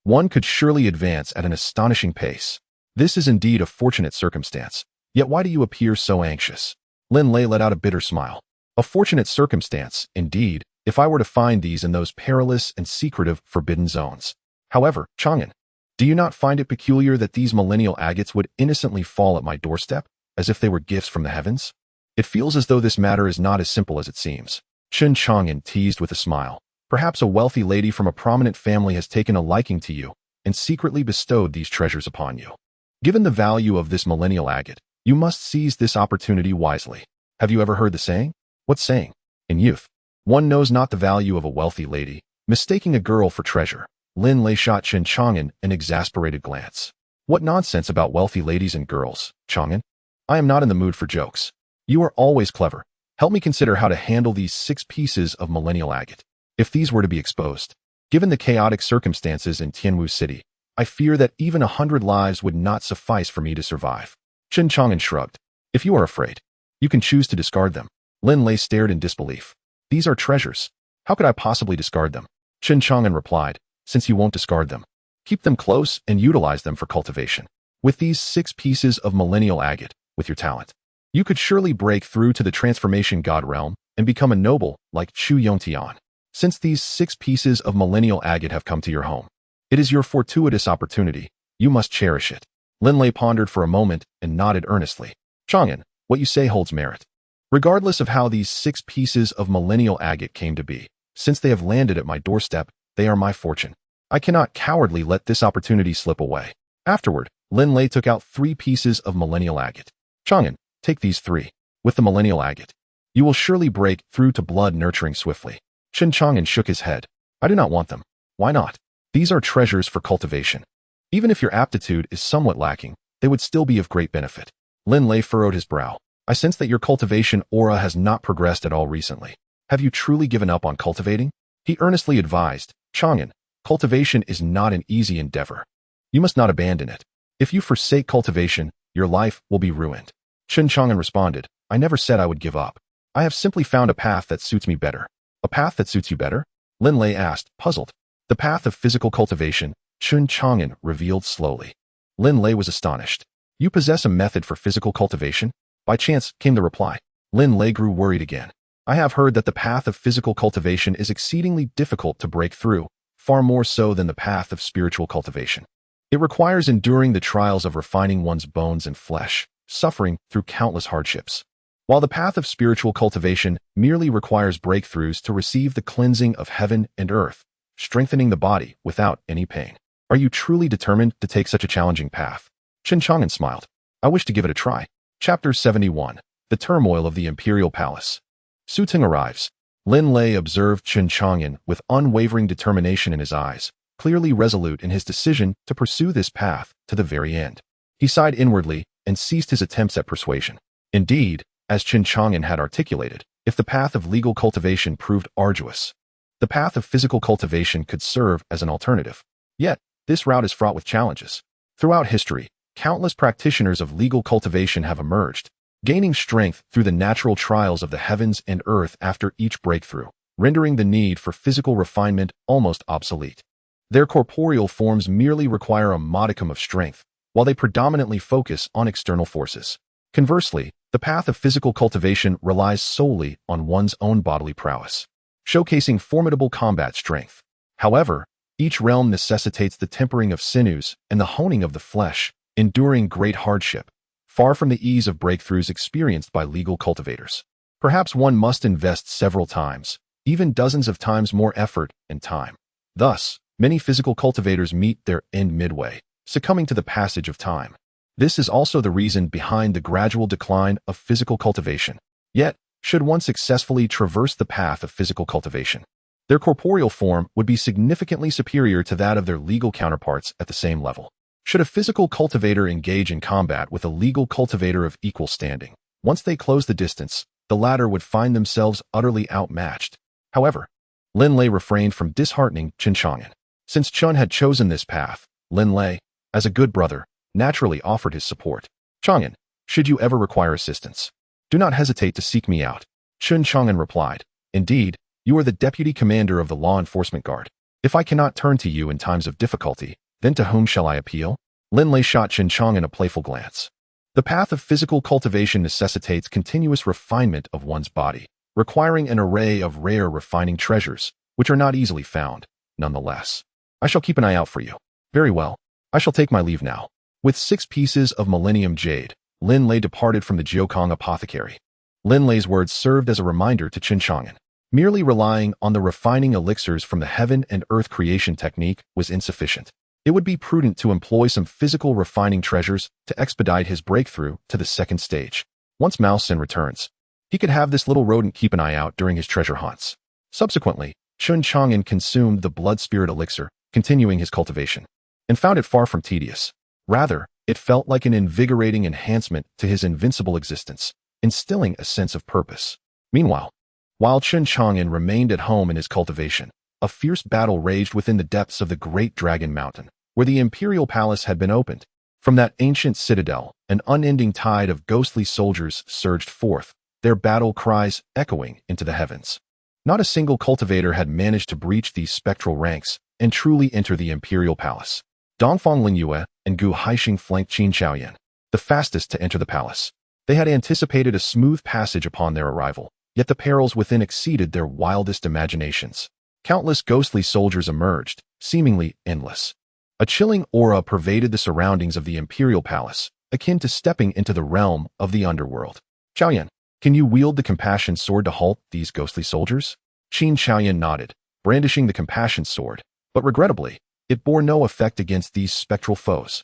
one could surely advance at an astonishing pace. This is indeed a fortunate circumstance. Yet why do you appear so anxious? Lin Lei let out a bitter smile. A fortunate circumstance, indeed, if I were to find these in those perilous and secretive forbidden zones. However, Chang'an, do you not find it peculiar that these millennial agates would innocently fall at my doorstep, as if they were gifts from the heavens? It feels as though this matter is not as simple as it seems. Chen Chang'an teased with a smile. Perhaps a wealthy lady from a prominent family has taken a liking to you and secretly bestowed these treasures upon you. Given the value of this millennial agate, you must seize this opportunity wisely. Have you ever heard the saying? What saying? In youth, one knows not the value of a wealthy lady, mistaking a girl for treasure. Lin Lei shot Chen Chang'an an exasperated glance. What nonsense about wealthy ladies and girls, Chang'an? I am not in the mood for jokes. You are always clever. Help me consider how to handle these 6 pieces of millennial agate. If these were to be exposed, given the chaotic circumstances in Tianwu City, I fear that even 100 lives would not suffice for me to survive. Chen Chang'an shrugged. If you are afraid, you can choose to discard them. Lin Lei stared in disbelief. These are treasures. How could I possibly discard them? Chen Chang'an replied, since you won't discard them, keep them close and utilize them for cultivation. With these 6 pieces of millennial agate, with your talent. You could surely break through to the transformation god realm and become a noble like Chu Yongtian. Since these 6 pieces of millennial agate have come to your home, it is your fortuitous opportunity. You must cherish it. Lin Lei pondered for a moment and nodded earnestly. Chang'an, what you say holds merit. Regardless of how these 6 pieces of millennial agate came to be, since they have landed at my doorstep, they are my fortune. I cannot cowardly let this opportunity slip away. Afterward, Lin Lei took out 3 pieces of millennial agate. Chang'an, take these 3. With the millennial agate, you will surely break through to blood nurturing swiftly. Chen Chang'an shook his head. I do not want them. Why not? These are treasures for cultivation. Even if your aptitude is somewhat lacking, they would still be of great benefit. Lin Lei furrowed his brow. I sense that your cultivation aura has not progressed at all recently. Have you truly given up on cultivating? He earnestly advised. Chang'an, cultivation is not an easy endeavor. You must not abandon it. If you forsake cultivation, your life will be ruined. Chen Chang'an responded. I never said I would give up. I have simply found a path that suits me better. A path that suits you better? Lin Lei asked, puzzled. The path of physical cultivation, Chen Chang'an revealed slowly. Lin Lei was astonished. You possess a method for physical cultivation? By chance, came the reply. Lin Lei grew worried again. I have heard that the path of physical cultivation is exceedingly difficult to break through, far more so than the path of spiritual cultivation. It requires enduring the trials of refining one's bones and flesh, suffering through countless hardships. While the path of spiritual cultivation merely requires breakthroughs to receive the cleansing of heaven and earth, strengthening the body without any pain. Are you truly determined to take such a challenging path? Chen Chang'an smiled. I wish to give it a try. Chapter 71. The Turmoil of the Imperial Palace. Su Ting arrives. Lin Lei observed Chen Chang'an with unwavering determination in his eyes, clearly resolute in his decision to pursue this path to the very end. He sighed inwardly and ceased his attempts at persuasion. Indeed, as Chen Chang'an had articulated, if the path of legal cultivation proved arduous, the path of physical cultivation could serve as an alternative. Yet, this route is fraught with challenges. Throughout history, countless practitioners of legal cultivation have emerged, gaining strength through the natural trials of the heavens and earth after each breakthrough, rendering the need for physical refinement almost obsolete. Their corporeal forms merely require a modicum of strength, while they predominantly focus on external forces. Conversely, the path of physical cultivation relies solely on one's own bodily prowess, showcasing formidable combat strength. However, each realm necessitates the tempering of sinews and the honing of the flesh, enduring great hardship, far from the ease of breakthroughs experienced by legal cultivators. Perhaps one must invest several times, even dozens of times more effort and time. Thus, many physical cultivators meet their end midway, succumbing to the passage of time. This is also the reason behind the gradual decline of physical cultivation. Yet, should one successfully traverse the path of physical cultivation, their corporeal form would be significantly superior to that of their legal counterparts at the same level. Should a physical cultivator engage in combat with a legal cultivator of equal standing, once they close the distance, the latter would find themselves utterly outmatched. However, Lin Lei refrained from disheartening Chen Chang'an. Since Chen had chosen this path, Lin Lei, as a good brother, naturally offered his support. Chang'an, should you ever require assistance, do not hesitate to seek me out. Chen Chang'an replied. Indeed, you are the deputy commander of the law enforcement guard. If I cannot turn to you in times of difficulty, then to whom shall I appeal? Lin Lei shot Chen Chang'an a playful glance. The path of physical cultivation necessitates continuous refinement of one's body, requiring an array of rare refining treasures, which are not easily found. Nonetheless, I shall keep an eye out for you. Very well. I shall take my leave now. With 6 pieces of millennium jade, Lin Lei departed from the Jiukong apothecary. Lin Lei's words served as a reminder to Chen Chang'an. Merely relying on the refining elixirs from the heaven and earth creation technique was insufficient. It would be prudent to employ some physical refining treasures to expedite his breakthrough to the second stage. Once Mao Sin returns, he could have this little rodent keep an eye out during his treasure hunts. Subsequently, Chen Chang'an consumed the blood spirit elixir, continuing his cultivation, and found it far from tedious. Rather, it felt like an invigorating enhancement to his invincible existence, instilling a sense of purpose. Meanwhile, while Chen Chang'an remained at home in his cultivation, a fierce battle raged within the depths of the Great Dragon Mountain, where the imperial palace had been opened. From that ancient citadel, an unending tide of ghostly soldiers surged forth, their battle cries echoing into the heavens. Not a single cultivator had managed to breach these spectral ranks and truly enter the imperial palace. Dongfang Lingyue and Gu Haixing flanked Qin Shaoyan, the fastest to enter the palace. They had anticipated a smooth passage upon their arrival, yet the perils within exceeded their wildest imaginations. Countless ghostly soldiers emerged, seemingly endless. A chilling aura pervaded the surroundings of the imperial palace, akin to stepping into the realm of the underworld. Chang'an, can you wield the compassion sword to halt these ghostly soldiers? Chen Chang'an nodded, brandishing the compassion sword, but regrettably, it bore no effect against these spectral foes.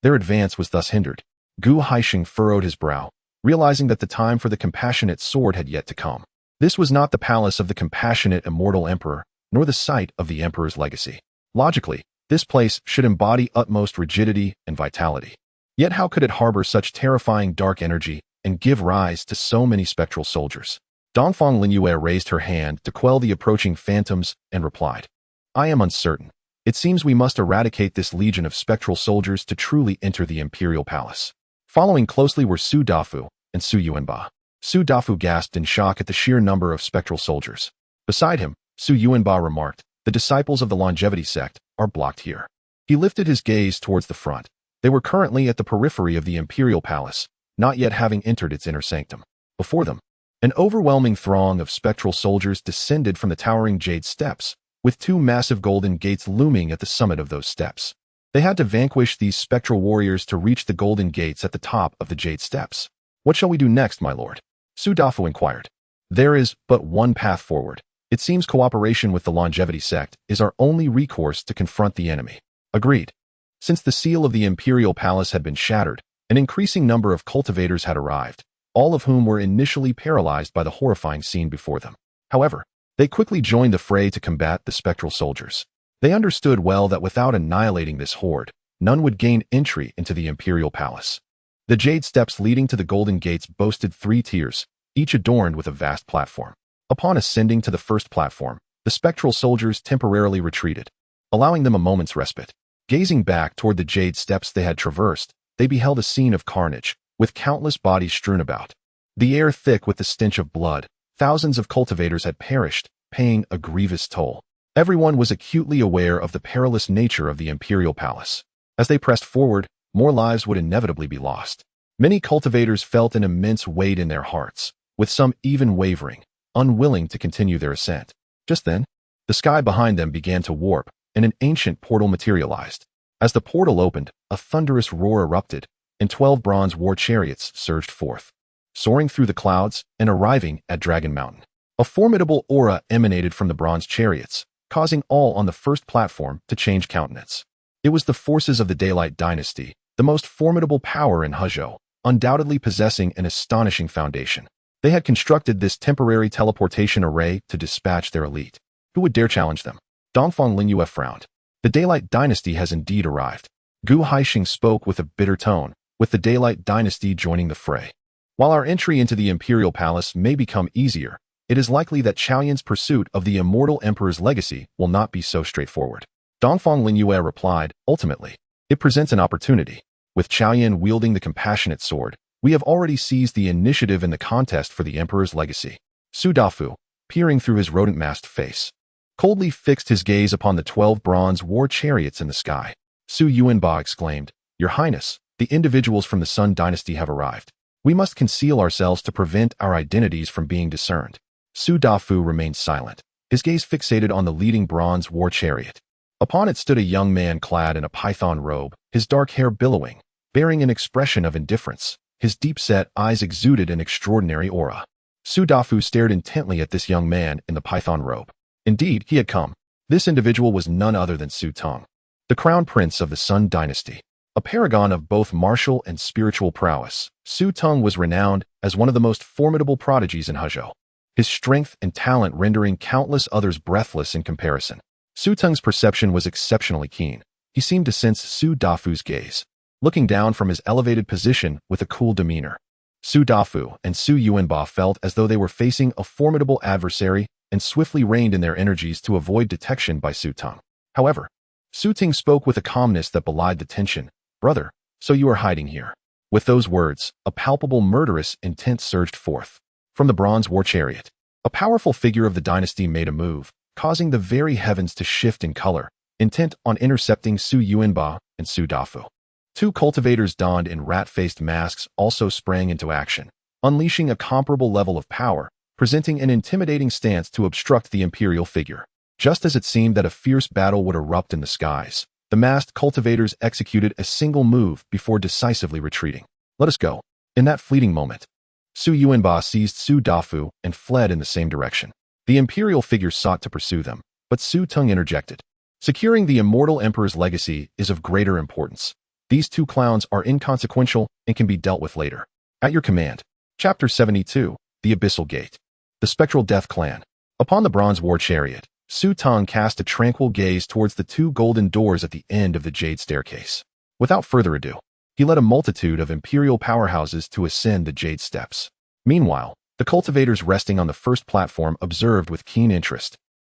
Their advance was thus hindered. Gu Haisheng furrowed his brow, realizing that the time for the compassionate sword had yet to come. This was not the palace of the compassionate immortal emperor, nor the site of the emperor's legacy. Logically, this place should embody utmost rigidity and vitality. Yet how could it harbor such terrifying dark energy and give rise to so many spectral soldiers? Dongfang Linyue raised her hand to quell the approaching phantoms and replied, I am uncertain. It seems we must eradicate this legion of spectral soldiers to truly enter the imperial palace. Following closely were Su Dafu and Su Yuanba. Su Dafu gasped in shock at the sheer number of spectral soldiers. Beside him, Su Yuanba remarked, the disciples of the longevity sect are blocked here. He lifted his gaze towards the front. They were currently at the periphery of the imperial palace, not yet having entered its inner sanctum. Before them, an overwhelming throng of spectral soldiers descended from the towering jade steps, with two massive golden gates looming at the summit of those steps. They had to vanquish these spectral warriors to reach the golden gates at the top of the jade steps. What shall we do next, my lord? Su Dafu inquired. There is but one path forward. It seems cooperation with the longevity sect is our only recourse to confront the enemy. Agreed. Since the seal of the imperial palace had been shattered, an increasing number of cultivators had arrived, all of whom were initially paralyzed by the horrifying scene before them. However, they quickly joined the fray to combat the spectral soldiers. They understood well that without annihilating this horde, none would gain entry into the imperial palace. The jade steps leading to the golden gates boasted 3 tiers, each adorned with a vast platform. Upon ascending to the first platform, the spectral soldiers temporarily retreated, allowing them a moment's respite. Gazing back toward the jade steps they had traversed, they beheld a scene of carnage, with countless bodies strewn about. The air thick with the stench of blood, thousands of cultivators had perished, paying a grievous toll. Everyone was acutely aware of the perilous nature of the imperial palace. As they pressed forward, more lives would inevitably be lost. Many cultivators felt an immense weight in their hearts, with some even wavering, unwilling to continue their ascent. Just then, the sky behind them began to warp, and an ancient portal materialized. As the portal opened, a thunderous roar erupted, and 12 bronze war chariots surged forth, soaring through the clouds and arriving at Dragon Mountain. A formidable aura emanated from the bronze chariots, causing all on the first platform to change countenance. It was the forces of the Daylight Dynasty, the most formidable power in Hezhou, undoubtedly possessing an astonishing foundation. They had constructed this temporary teleportation array to dispatch their elite. Who would dare challenge them? Dongfang Linyue frowned. The Daylight Dynasty has indeed arrived. Gu Haisheng spoke with a bitter tone, with the Daylight Dynasty joining the fray. While our entry into the imperial palace may become easier, it is likely that Chang'an's pursuit of the immortal emperor's legacy will not be so straightforward. Dongfang Linyue replied, ultimately, it presents an opportunity. With Chang'an wielding the compassionate sword, we have already seized the initiative in the contest for the emperor's legacy. Su Dafu, peering through his rodent-masked face, coldly fixed his gaze upon the 12 bronze war chariots in the sky. Su Yuanba exclaimed, Your Highness, the individuals from the Sun Dynasty have arrived. We must conceal ourselves to prevent our identities from being discerned. Su Dafu remained silent, his gaze fixated on the leading bronze war chariot. Upon it stood a young man clad in a python robe, his dark hair billowing, bearing an expression of indifference. His deep-set eyes exuded an extraordinary aura. Su Dafu stared intently at this young man in the python robe. Indeed, he had come. This individual was none other than Su Teng, the crown prince of the Sun Dynasty. A paragon of both martial and spiritual prowess, Su Teng was renowned as one of the most formidable prodigies in Hezhou, his strength and talent rendering countless others breathless in comparison. Su Teng's perception was exceptionally keen. He seemed to sense Su Dafu's gaze, looking down from his elevated position with a cool demeanor. Su Dafu and Su Yuanba felt as though they were facing a formidable adversary and swiftly reined in their energies to avoid detection by Su Teng. However, Su Teng spoke with a calmness that belied the tension. Brother, so you are hiding here. With those words, a palpable murderous intent surged forth. From the bronze war chariot, a powerful figure of the dynasty made a move, causing the very heavens to shift in color, intent on intercepting Su Yuanba and Su Dafu. Two cultivators donned in rat-faced masks also sprang into action, unleashing a comparable level of power, presenting an intimidating stance to obstruct the imperial figure. Just as it seemed that a fierce battle would erupt in the skies, the masked cultivators executed a single move before decisively retreating. Let us go. In that fleeting moment, Su Yuanba seized Su Dafu and fled in the same direction. The imperial figure sought to pursue them, but Su Teng interjected. Securing the immortal emperor's legacy is of greater importance. These two clowns are inconsequential and can be dealt with later. At your command. Chapter 72, The Abyssal Gate. The Spectral Death Clan. Upon the bronze war chariot, Su Teng cast a tranquil gaze towards the two golden doors at the end of the jade staircase. Without further ado, he led a multitude of imperial powerhouses to ascend the jade steps. Meanwhile, the cultivators resting on the first platform observed with keen interest.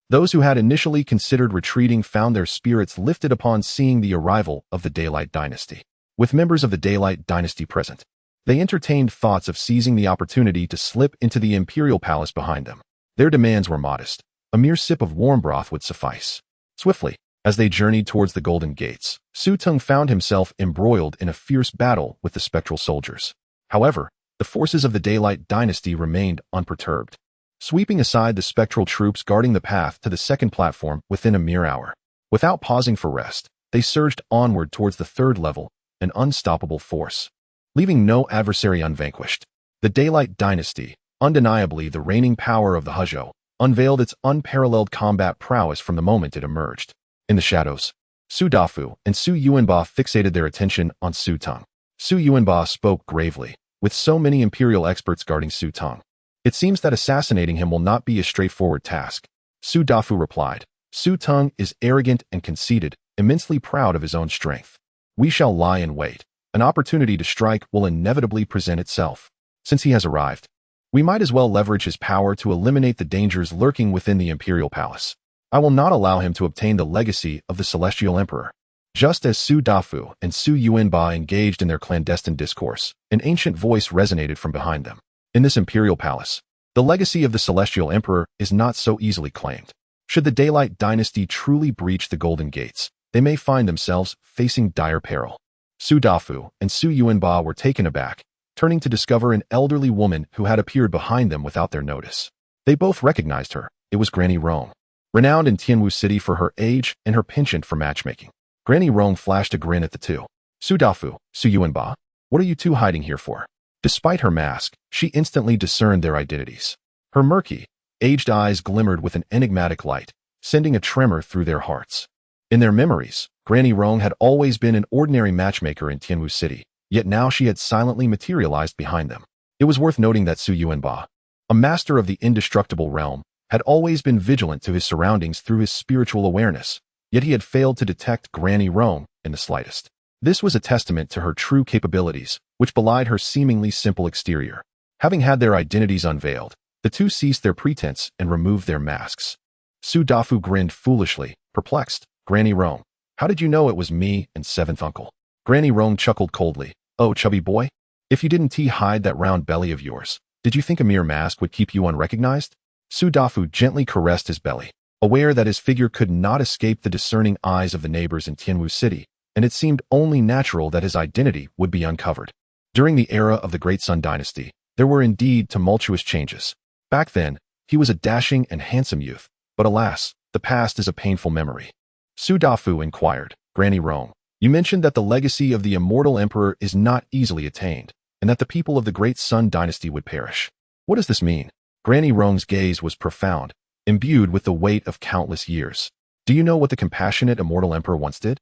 Those who had initially considered retreating found their spirits lifted upon seeing the arrival of the Daylight Dynasty. With members of the Daylight Dynasty present, they entertained thoughts of seizing the opportunity to slip into the imperial palace behind them. Their demands were modest. A mere sip of warm broth would suffice. Swiftly, as they journeyed towards the Golden Gates, Su Teng found himself embroiled in a fierce battle with the spectral soldiers. However, the forces of the Daylight Dynasty remained unperturbed, sweeping aside the spectral troops guarding the path to the second platform within a mere hour. Without pausing for rest, they surged onward towards the third level, an unstoppable force, leaving no adversary unvanquished. The Daylight Dynasty, undeniably the reigning power of the Huzhou, unveiled its unparalleled combat prowess from the moment it emerged. In the shadows, Su Dafu and Su Yuanba fixated their attention on Su Teng. Su Yuanba spoke gravely, with so many imperial experts guarding Su Teng. It seems that assassinating him will not be a straightforward task. Su Dafu replied. Su Teng is arrogant and conceited, immensely proud of his own strength. We shall lie in wait. An opportunity to strike will inevitably present itself. Since he has arrived, we might as well leverage his power to eliminate the dangers lurking within the imperial palace. I will not allow him to obtain the legacy of the celestial emperor. Just as Su Dafu and Su Yuanba engaged in their clandestine discourse, an ancient voice resonated from behind them. In this imperial palace, the legacy of the celestial emperor is not so easily claimed. Should the Daylight Dynasty truly breach the Golden Gates, they may find themselves facing dire peril. Su Dafu and Su Yuanba were taken aback, turning to discover an elderly woman who had appeared behind them without their notice. They both recognized her. It was Granny Rong, renowned in Tianwu City for her age and her penchant for matchmaking. Granny Rong flashed a grin at the two. Su Dafu, Su Yuanba, what are you two hiding here for? Despite her mask, she instantly discerned their identities. Her murky, aged eyes glimmered with an enigmatic light, sending a tremor through their hearts. In their memories, Granny Rong had always been an ordinary matchmaker in Tianwu City, yet now she had silently materialized behind them. It was worth noting that Su Yuanba, a master of the indestructible realm, had always been vigilant to his surroundings through his spiritual awareness, yet he had failed to detect Granny Rong in the slightest. This was a testament to her true capabilities, which belied her seemingly simple exterior. Having had their identities unveiled, the two ceased their pretense and removed their masks. Su Dafu grinned foolishly, perplexed. Granny Rong, how did you know it was me and seventh uncle? Granny Rong chuckled coldly. Oh, chubby boy, if you didn't hide that round belly of yours, did you think a mere mask would keep you unrecognized? Su Dafu gently caressed his belly, aware that his figure could not escape the discerning eyes of the neighbors in Tianwu City, and it seemed only natural that his identity would be uncovered. During the era of the Great Sun Dynasty, there were indeed tumultuous changes. Back then, he was a dashing and handsome youth, but alas, the past is a painful memory. Su Dafu inquired, Granny Rong, you mentioned that the legacy of the immortal emperor is not easily attained, and that the people of the Great Sun Dynasty would perish. What does this mean? Granny Rong's gaze was profound, imbued with the weight of countless years. Do you know what the compassionate immortal emperor once did?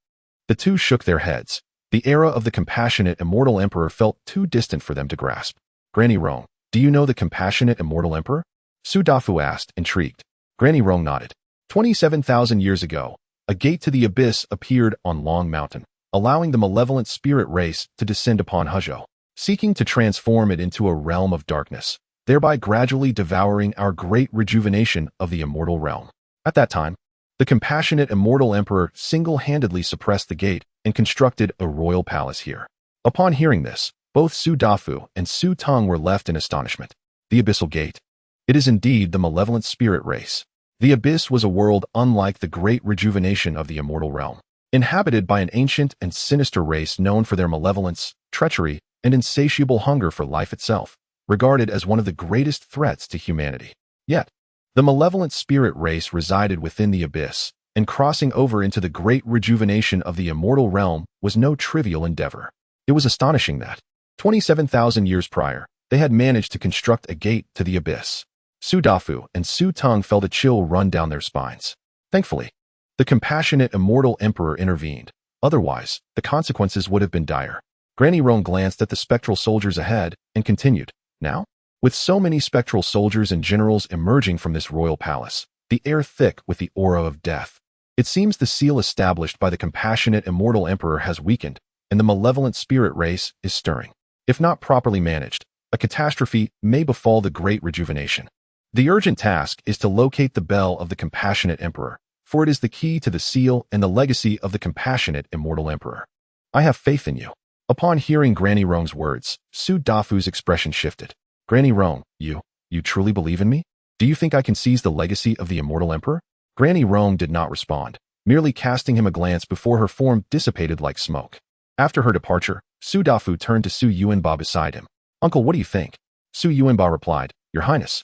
The two shook their heads. The era of the compassionate immortal emperor felt too distant for them to grasp. Granny Rong, do you know the compassionate immortal emperor? Su Dafu asked, intrigued. Granny Rong nodded. 27,000 years ago, a gate to the abyss appeared on Long Mountain, allowing the malevolent spirit race to descend upon Huzhou, seeking to transform it into a realm of darkness, thereby gradually devouring our great rejuvenation of the immortal realm. At that time, the compassionate immortal emperor single-handedly suppressed the gate and constructed a royal palace here. Upon hearing this, both Su Dafu and Su Teng were left in astonishment. The Abyssal Gate. It is indeed the malevolent spirit race. The Abyss was a world unlike the great rejuvenation of the immortal realm. inhabited by an ancient and sinister race known for their malevolence, treachery, and insatiable hunger for life itself, regarded as one of the greatest threats to humanity. Yet, the malevolent spirit race resided within the abyss, and crossing over into the great rejuvenation of the immortal realm was no trivial endeavor. It was astonishing that, 27,000 years prior, they had managed to construct a gate to the abyss. Su Dafu and Su Teng felt a chill run down their spines. Thankfully, the compassionate immortal emperor intervened. Otherwise, the consequences would have been dire. Granny Rong glanced at the spectral soldiers ahead and continued, "Now? With so many spectral soldiers and generals emerging from this royal palace, the air thick with the aura of death, it seems the seal established by the compassionate immortal emperor has weakened, and the malevolent spirit race is stirring. If not properly managed, a catastrophe may befall the great rejuvenation. The urgent task is to locate the bell of the compassionate emperor, for it is the key to the seal and the legacy of the compassionate immortal emperor. I have faith in you." Upon hearing Granny Rong's words, Su Dafu's expression shifted. "Granny Rong, you truly believe in me? Do you think I can seize the legacy of the immortal emperor?" Granny Rong did not respond, merely casting him a glance before her form dissipated like smoke. After her departure, Su Dafu turned to Su Yuanba beside him. "Uncle, what do you think?" Su Yuanba replied, "Your Highness,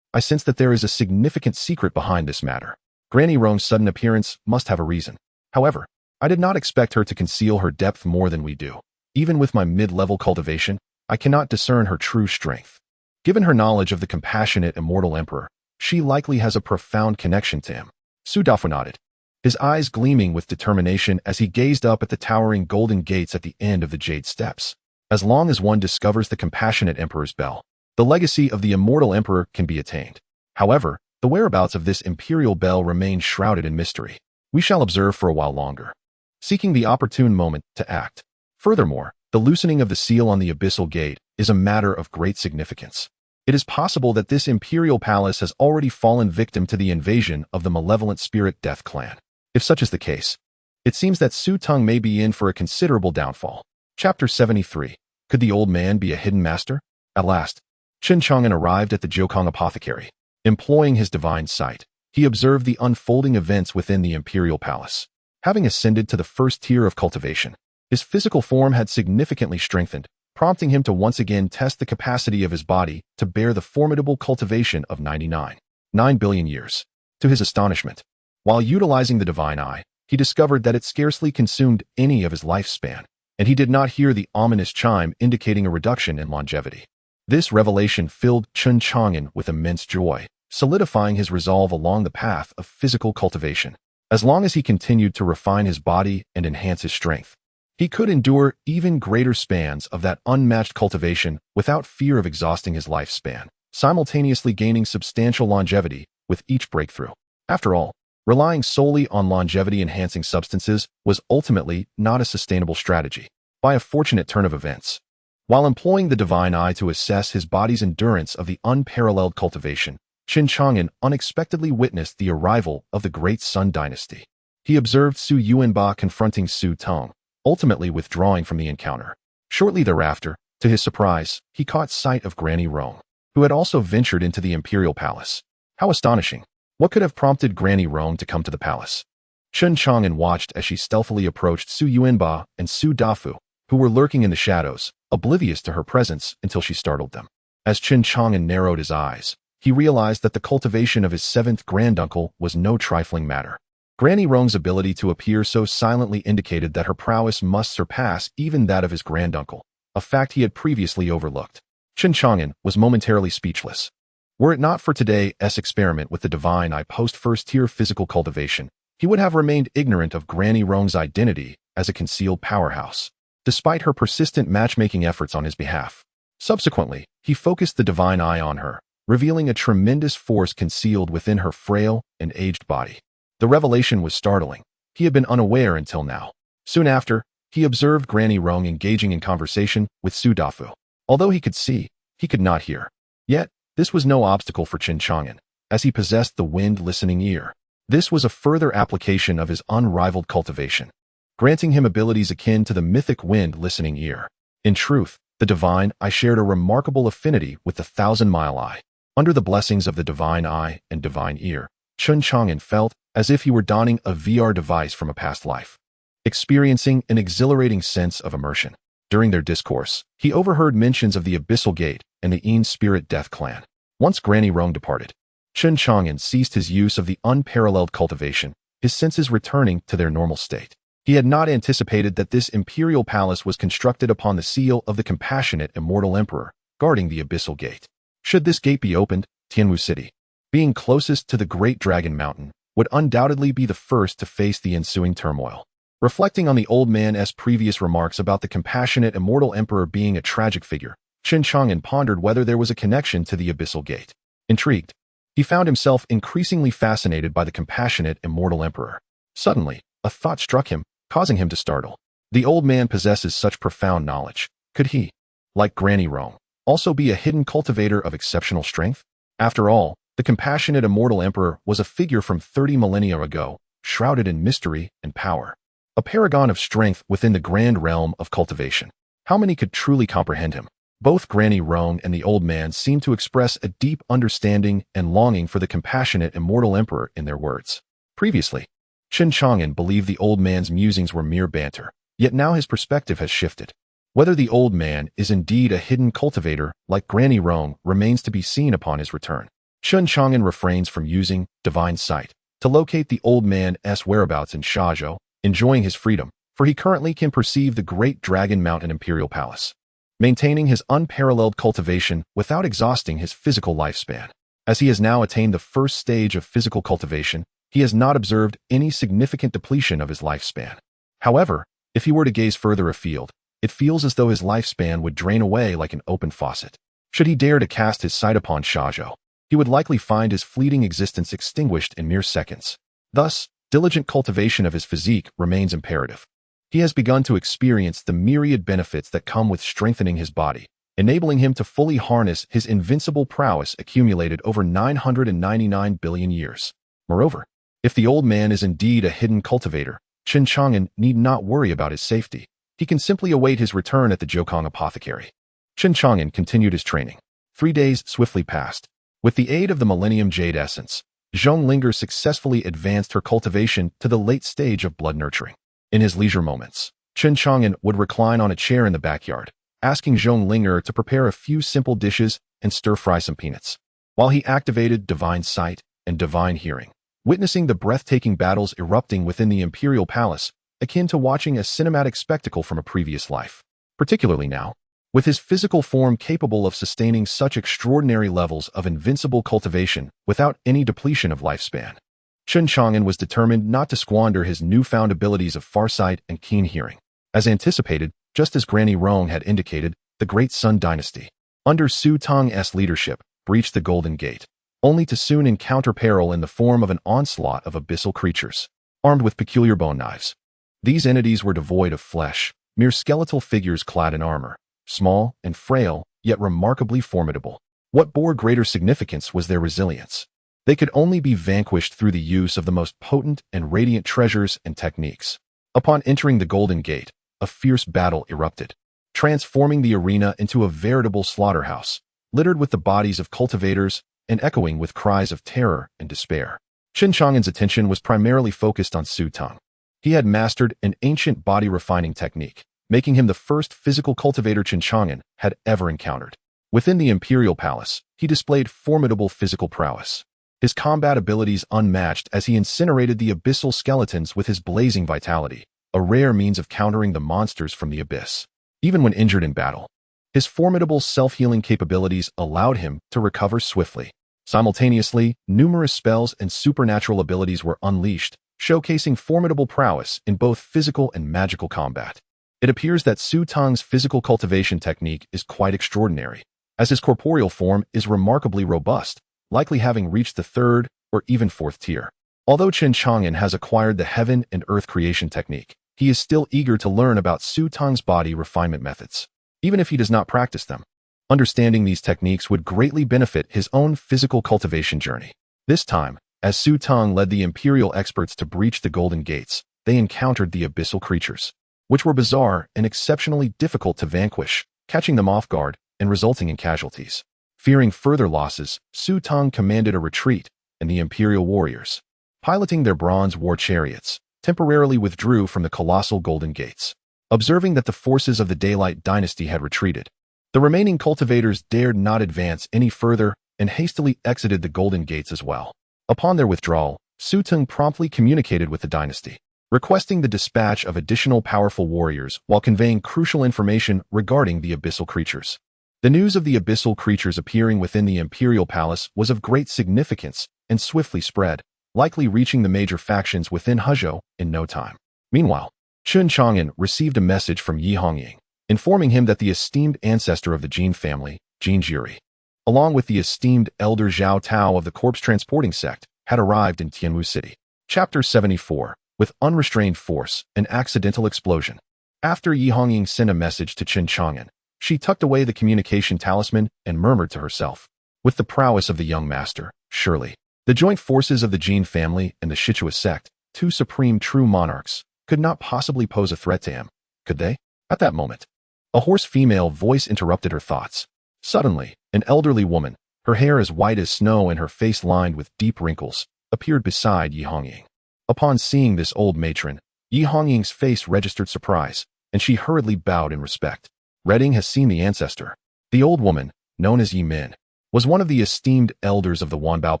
I sense that there is a significant secret behind this matter. Granny Rong's sudden appearance must have a reason. However, I did not expect her to conceal her depth more than we do. Even with my mid-level cultivation, I cannot discern her true strength. Given her knowledge of the compassionate immortal emperor, she likely has a profound connection to him." Su Dafu nodded, his eyes gleaming with determination as he gazed up at the towering golden gates at the end of the jade steps. As long as one discovers the compassionate emperor's bell, the legacy of the immortal emperor can be attained. However, the whereabouts of this imperial bell remains shrouded in mystery. We shall observe for a while longer, seeking the opportune moment to act. Furthermore, the loosening of the seal on the abyssal gate is a matter of great significance. It is possible that this imperial palace has already fallen victim to the invasion of the malevolent spirit death clan. If such is the case, it seems that Su Teng may be in for a considerable downfall. Chapter 73. Could the old man be a hidden master? At last, Chen Chang'an arrived at the Jiukong apothecary. Employing his divine sight, he observed the unfolding events within the imperial palace. Having ascended to the first tier of cultivation, his physical form had significantly strengthened, prompting him to once again test the capacity of his body to bear the formidable cultivation of 9 billion years. To his astonishment, while utilizing the divine eye, he discovered that it scarcely consumed any of his lifespan, and he did not hear the ominous chime indicating a reduction in longevity. This revelation filled Chen Chang'an with immense joy, solidifying his resolve along the path of physical cultivation. As long as he continued to refine his body and enhance his strength, he could endure even greater spans of that unmatched cultivation without fear of exhausting his lifespan, simultaneously gaining substantial longevity with each breakthrough. After all, relying solely on longevity-enhancing substances was ultimately not a sustainable strategy. By a fortunate turn of events, while employing the divine eye to assess his body's endurance of the unparalleled cultivation, Chen Chang'an unexpectedly witnessed the arrival of the Great Sun Dynasty. He observed Su Yuanba confronting Su Teng, ultimately withdrawing from the encounter. Shortly thereafter, to his surprise, he caught sight of Granny Rong, who had also ventured into the imperial palace. How astonishing! What could have prompted Granny Rong to come to the palace? Chen Chang'an watched as she stealthily approached Su Yuanba and Su Dafu, who were lurking in the shadows, oblivious to her presence until she startled them. As Chen Chang'an narrowed his eyes, he realized that the cultivation of his seventh granduncle was no trifling matter. Granny Rong's ability to appear so silently indicated that her prowess must surpass even that of his granduncle, a fact he had previously overlooked. Chen Chang'an was momentarily speechless. Were it not for today's experiment with the divine eye post-first-tier physical cultivation, he would have remained ignorant of Granny Rong's identity as a concealed powerhouse, despite her persistent matchmaking efforts on his behalf. Subsequently, he focused the divine eye on her, revealing a tremendous force concealed within her frail and aged body. The revelation was startling. He had been unaware until now. Soon after, he observed Granny Rong engaging in conversation with Su Dafu. Although he could see, he could not hear. Yet, this was no obstacle for Chen Chang'an, as he possessed the wind-listening ear. This was a further application of his unrivaled cultivation, granting him abilities akin to the mythic wind-listening ear. In truth, the divine eye shared a remarkable affinity with the thousand-mile eye. Under the blessings of the divine eye and divine ear, Chen Chang'an felt as if he were donning a VR device from a past life. experiencing an exhilarating sense of immersion. During their discourse, he overheard mentions of the Abyssal Gate and the Een Spirit Death Clan. Once Granny Rong departed, Chen Chang'an ceased his use of the unparalleled cultivation, his senses returning to their normal state. He had not anticipated that this imperial palace was constructed upon the seal of the compassionate immortal emperor, guarding the Abyssal Gate. Should this gate be opened, Tianwu City, being closest to the Great Dragon Mountain, would undoubtedly be the first to face the ensuing turmoil. Reflecting on the old man's previous remarks about the compassionate immortal emperor being a tragic figure, Chen Chang'an pondered whether there was a connection to the Abyssal Gate. Intrigued, he found himself increasingly fascinated by the compassionate immortal emperor. Suddenly, a thought struck him, causing him to startle. The old man possesses such profound knowledge. Could he, like Granny Rong, also be a hidden cultivator of exceptional strength? After all, the compassionate immortal emperor was a figure from 30 millennia ago, shrouded in mystery and power. A paragon of strength within the grand realm of cultivation. How many could truly comprehend him? Both Granny Rong and the old man seemed to express a deep understanding and longing for the compassionate immortal emperor in their words. Previously, Chen Chang'an believed the old man's musings were mere banter, yet now his perspective has shifted. Whether the old man is indeed a hidden cultivator like Granny Rong remains to be seen upon his return. Chen Chang'an refrains from using divine sight to locate the old man's whereabouts in Shazhou, enjoying his freedom, for he currently can perceive the Great Dragon Mountain Imperial Palace, maintaining his unparalleled cultivation without exhausting his physical lifespan. As he has now attained the first stage of physical cultivation, he has not observed any significant depletion of his lifespan. However, if he were to gaze further afield, it feels as though his lifespan would drain away like an open faucet. Should he dare to cast his sight upon Shazhou, he would likely find his fleeting existence extinguished in mere seconds. Thus, diligent cultivation of his physique remains imperative. He has begun to experience the myriad benefits that come with strengthening his body, enabling him to fully harness his invincible prowess accumulated over 999 billion years. Moreover, if the old man is indeed a hidden cultivator, Chen Chang'an need not worry about his safety. He can simply await his return at the Jiukong Apothecary. Chen Chang'an continued his training. 3 days swiftly passed. With the aid of the Millennium Jade Essence, Zhong Linger successfully advanced her cultivation to the late stage of blood nurturing. In his leisure moments, Chen Chang'an would recline on a chair in the backyard, asking Zhong Linger to prepare a few simple dishes and stir-fry some peanuts, while he activated divine sight and divine hearing. Witnessing the breathtaking battles erupting within the Imperial Palace, akin to watching a cinematic spectacle from a previous life. Particularly now, with his physical form capable of sustaining such extraordinary levels of invincible cultivation without any depletion of lifespan, Chen Chang'an was determined not to squander his newfound abilities of farsight and keen hearing. As anticipated, just as Granny Rong had indicated, the Great Sun Dynasty, under Su Tong's leadership, breached the Golden Gate, only to soon encounter peril in the form of an onslaught of abyssal creatures, armed with peculiar bone knives. These entities were devoid of flesh, mere skeletal figures clad in armor, small and frail, yet remarkably formidable. What bore greater significance was their resilience. They could only be vanquished through the use of the most potent and radiant treasures and techniques. Upon entering the Golden Gate, a fierce battle erupted, transforming the arena into a veritable slaughterhouse, littered with the bodies of cultivators and echoing with cries of terror and despair. Chen Chang'an's attention was primarily focused on Su Tong. He had mastered an ancient body refining technique, making him the first physical cultivator Chen Chang'an had ever encountered. Within the Imperial Palace, he displayed formidable physical prowess, his combat abilities unmatched as he incinerated the abyssal skeletons with his blazing vitality, a rare means of countering the monsters from the abyss. Even when injured in battle, his formidable self-healing capabilities allowed him to recover swiftly. Simultaneously, numerous spells and supernatural abilities were unleashed, showcasing formidable prowess in both physical and magical combat. It appears that Su Tong's physical cultivation technique is quite extraordinary, as his corporeal form is remarkably robust, likely having reached the 3rd or even 4th tier. Although Chen Chang'an has acquired the heaven and earth creation technique, he is still eager to learn about Su Tong's body refinement methods, even if he does not practice them. Understanding these techniques would greatly benefit his own physical cultivation journey. This time, as Su Tong led the Imperial experts to breach the Golden Gates, they encountered the abyssal creatures, which were bizarre and exceptionally difficult to vanquish, catching them off guard and resulting in casualties. Fearing further losses, Su Tong commanded a retreat, and the Imperial warriors, piloting their bronze war chariots, temporarily withdrew from the colossal golden gates. Observing that the forces of the Daylight dynasty had retreated, the remaining cultivators dared not advance any further and hastily exited the golden gates as well. Upon their withdrawal, Su Tung promptly communicated with the dynasty, requesting the dispatch of additional powerful warriors while conveying crucial information regarding the abyssal creatures. The news of the abyssal creatures appearing within the imperial palace was of great significance and swiftly spread, likely reaching the major factions within Hezhou in no time. Meanwhile, Chen Chang'an received a message from Yi Hongying, informing him that the esteemed ancestor of the Jin family, Jin Jiri, along with the esteemed elder Zhao Tao of the corpse transporting sect, had arrived in Tianwu City. Chapter 74. With unrestrained force, an accidental explosion. After Yi Hongying sent a message to Chen Chang'an, she tucked away the communication talisman and murmured to herself, with the prowess of the young master, surely the joint forces of the Jin family and the Shichua sect, two supreme true monarchs, could not possibly pose a threat to him, could they? At that moment, a hoarse female voice interrupted her thoughts. Suddenly, an elderly woman, her hair as white as snow and her face lined with deep wrinkles, appeared beside Yi Hongying. Upon seeing this old matron, Yi Hongying's face registered surprise, and she hurriedly bowed in respect. Redding has seen the ancestor. The old woman, known as Yi Min, was one of the esteemed elders of the Wanbao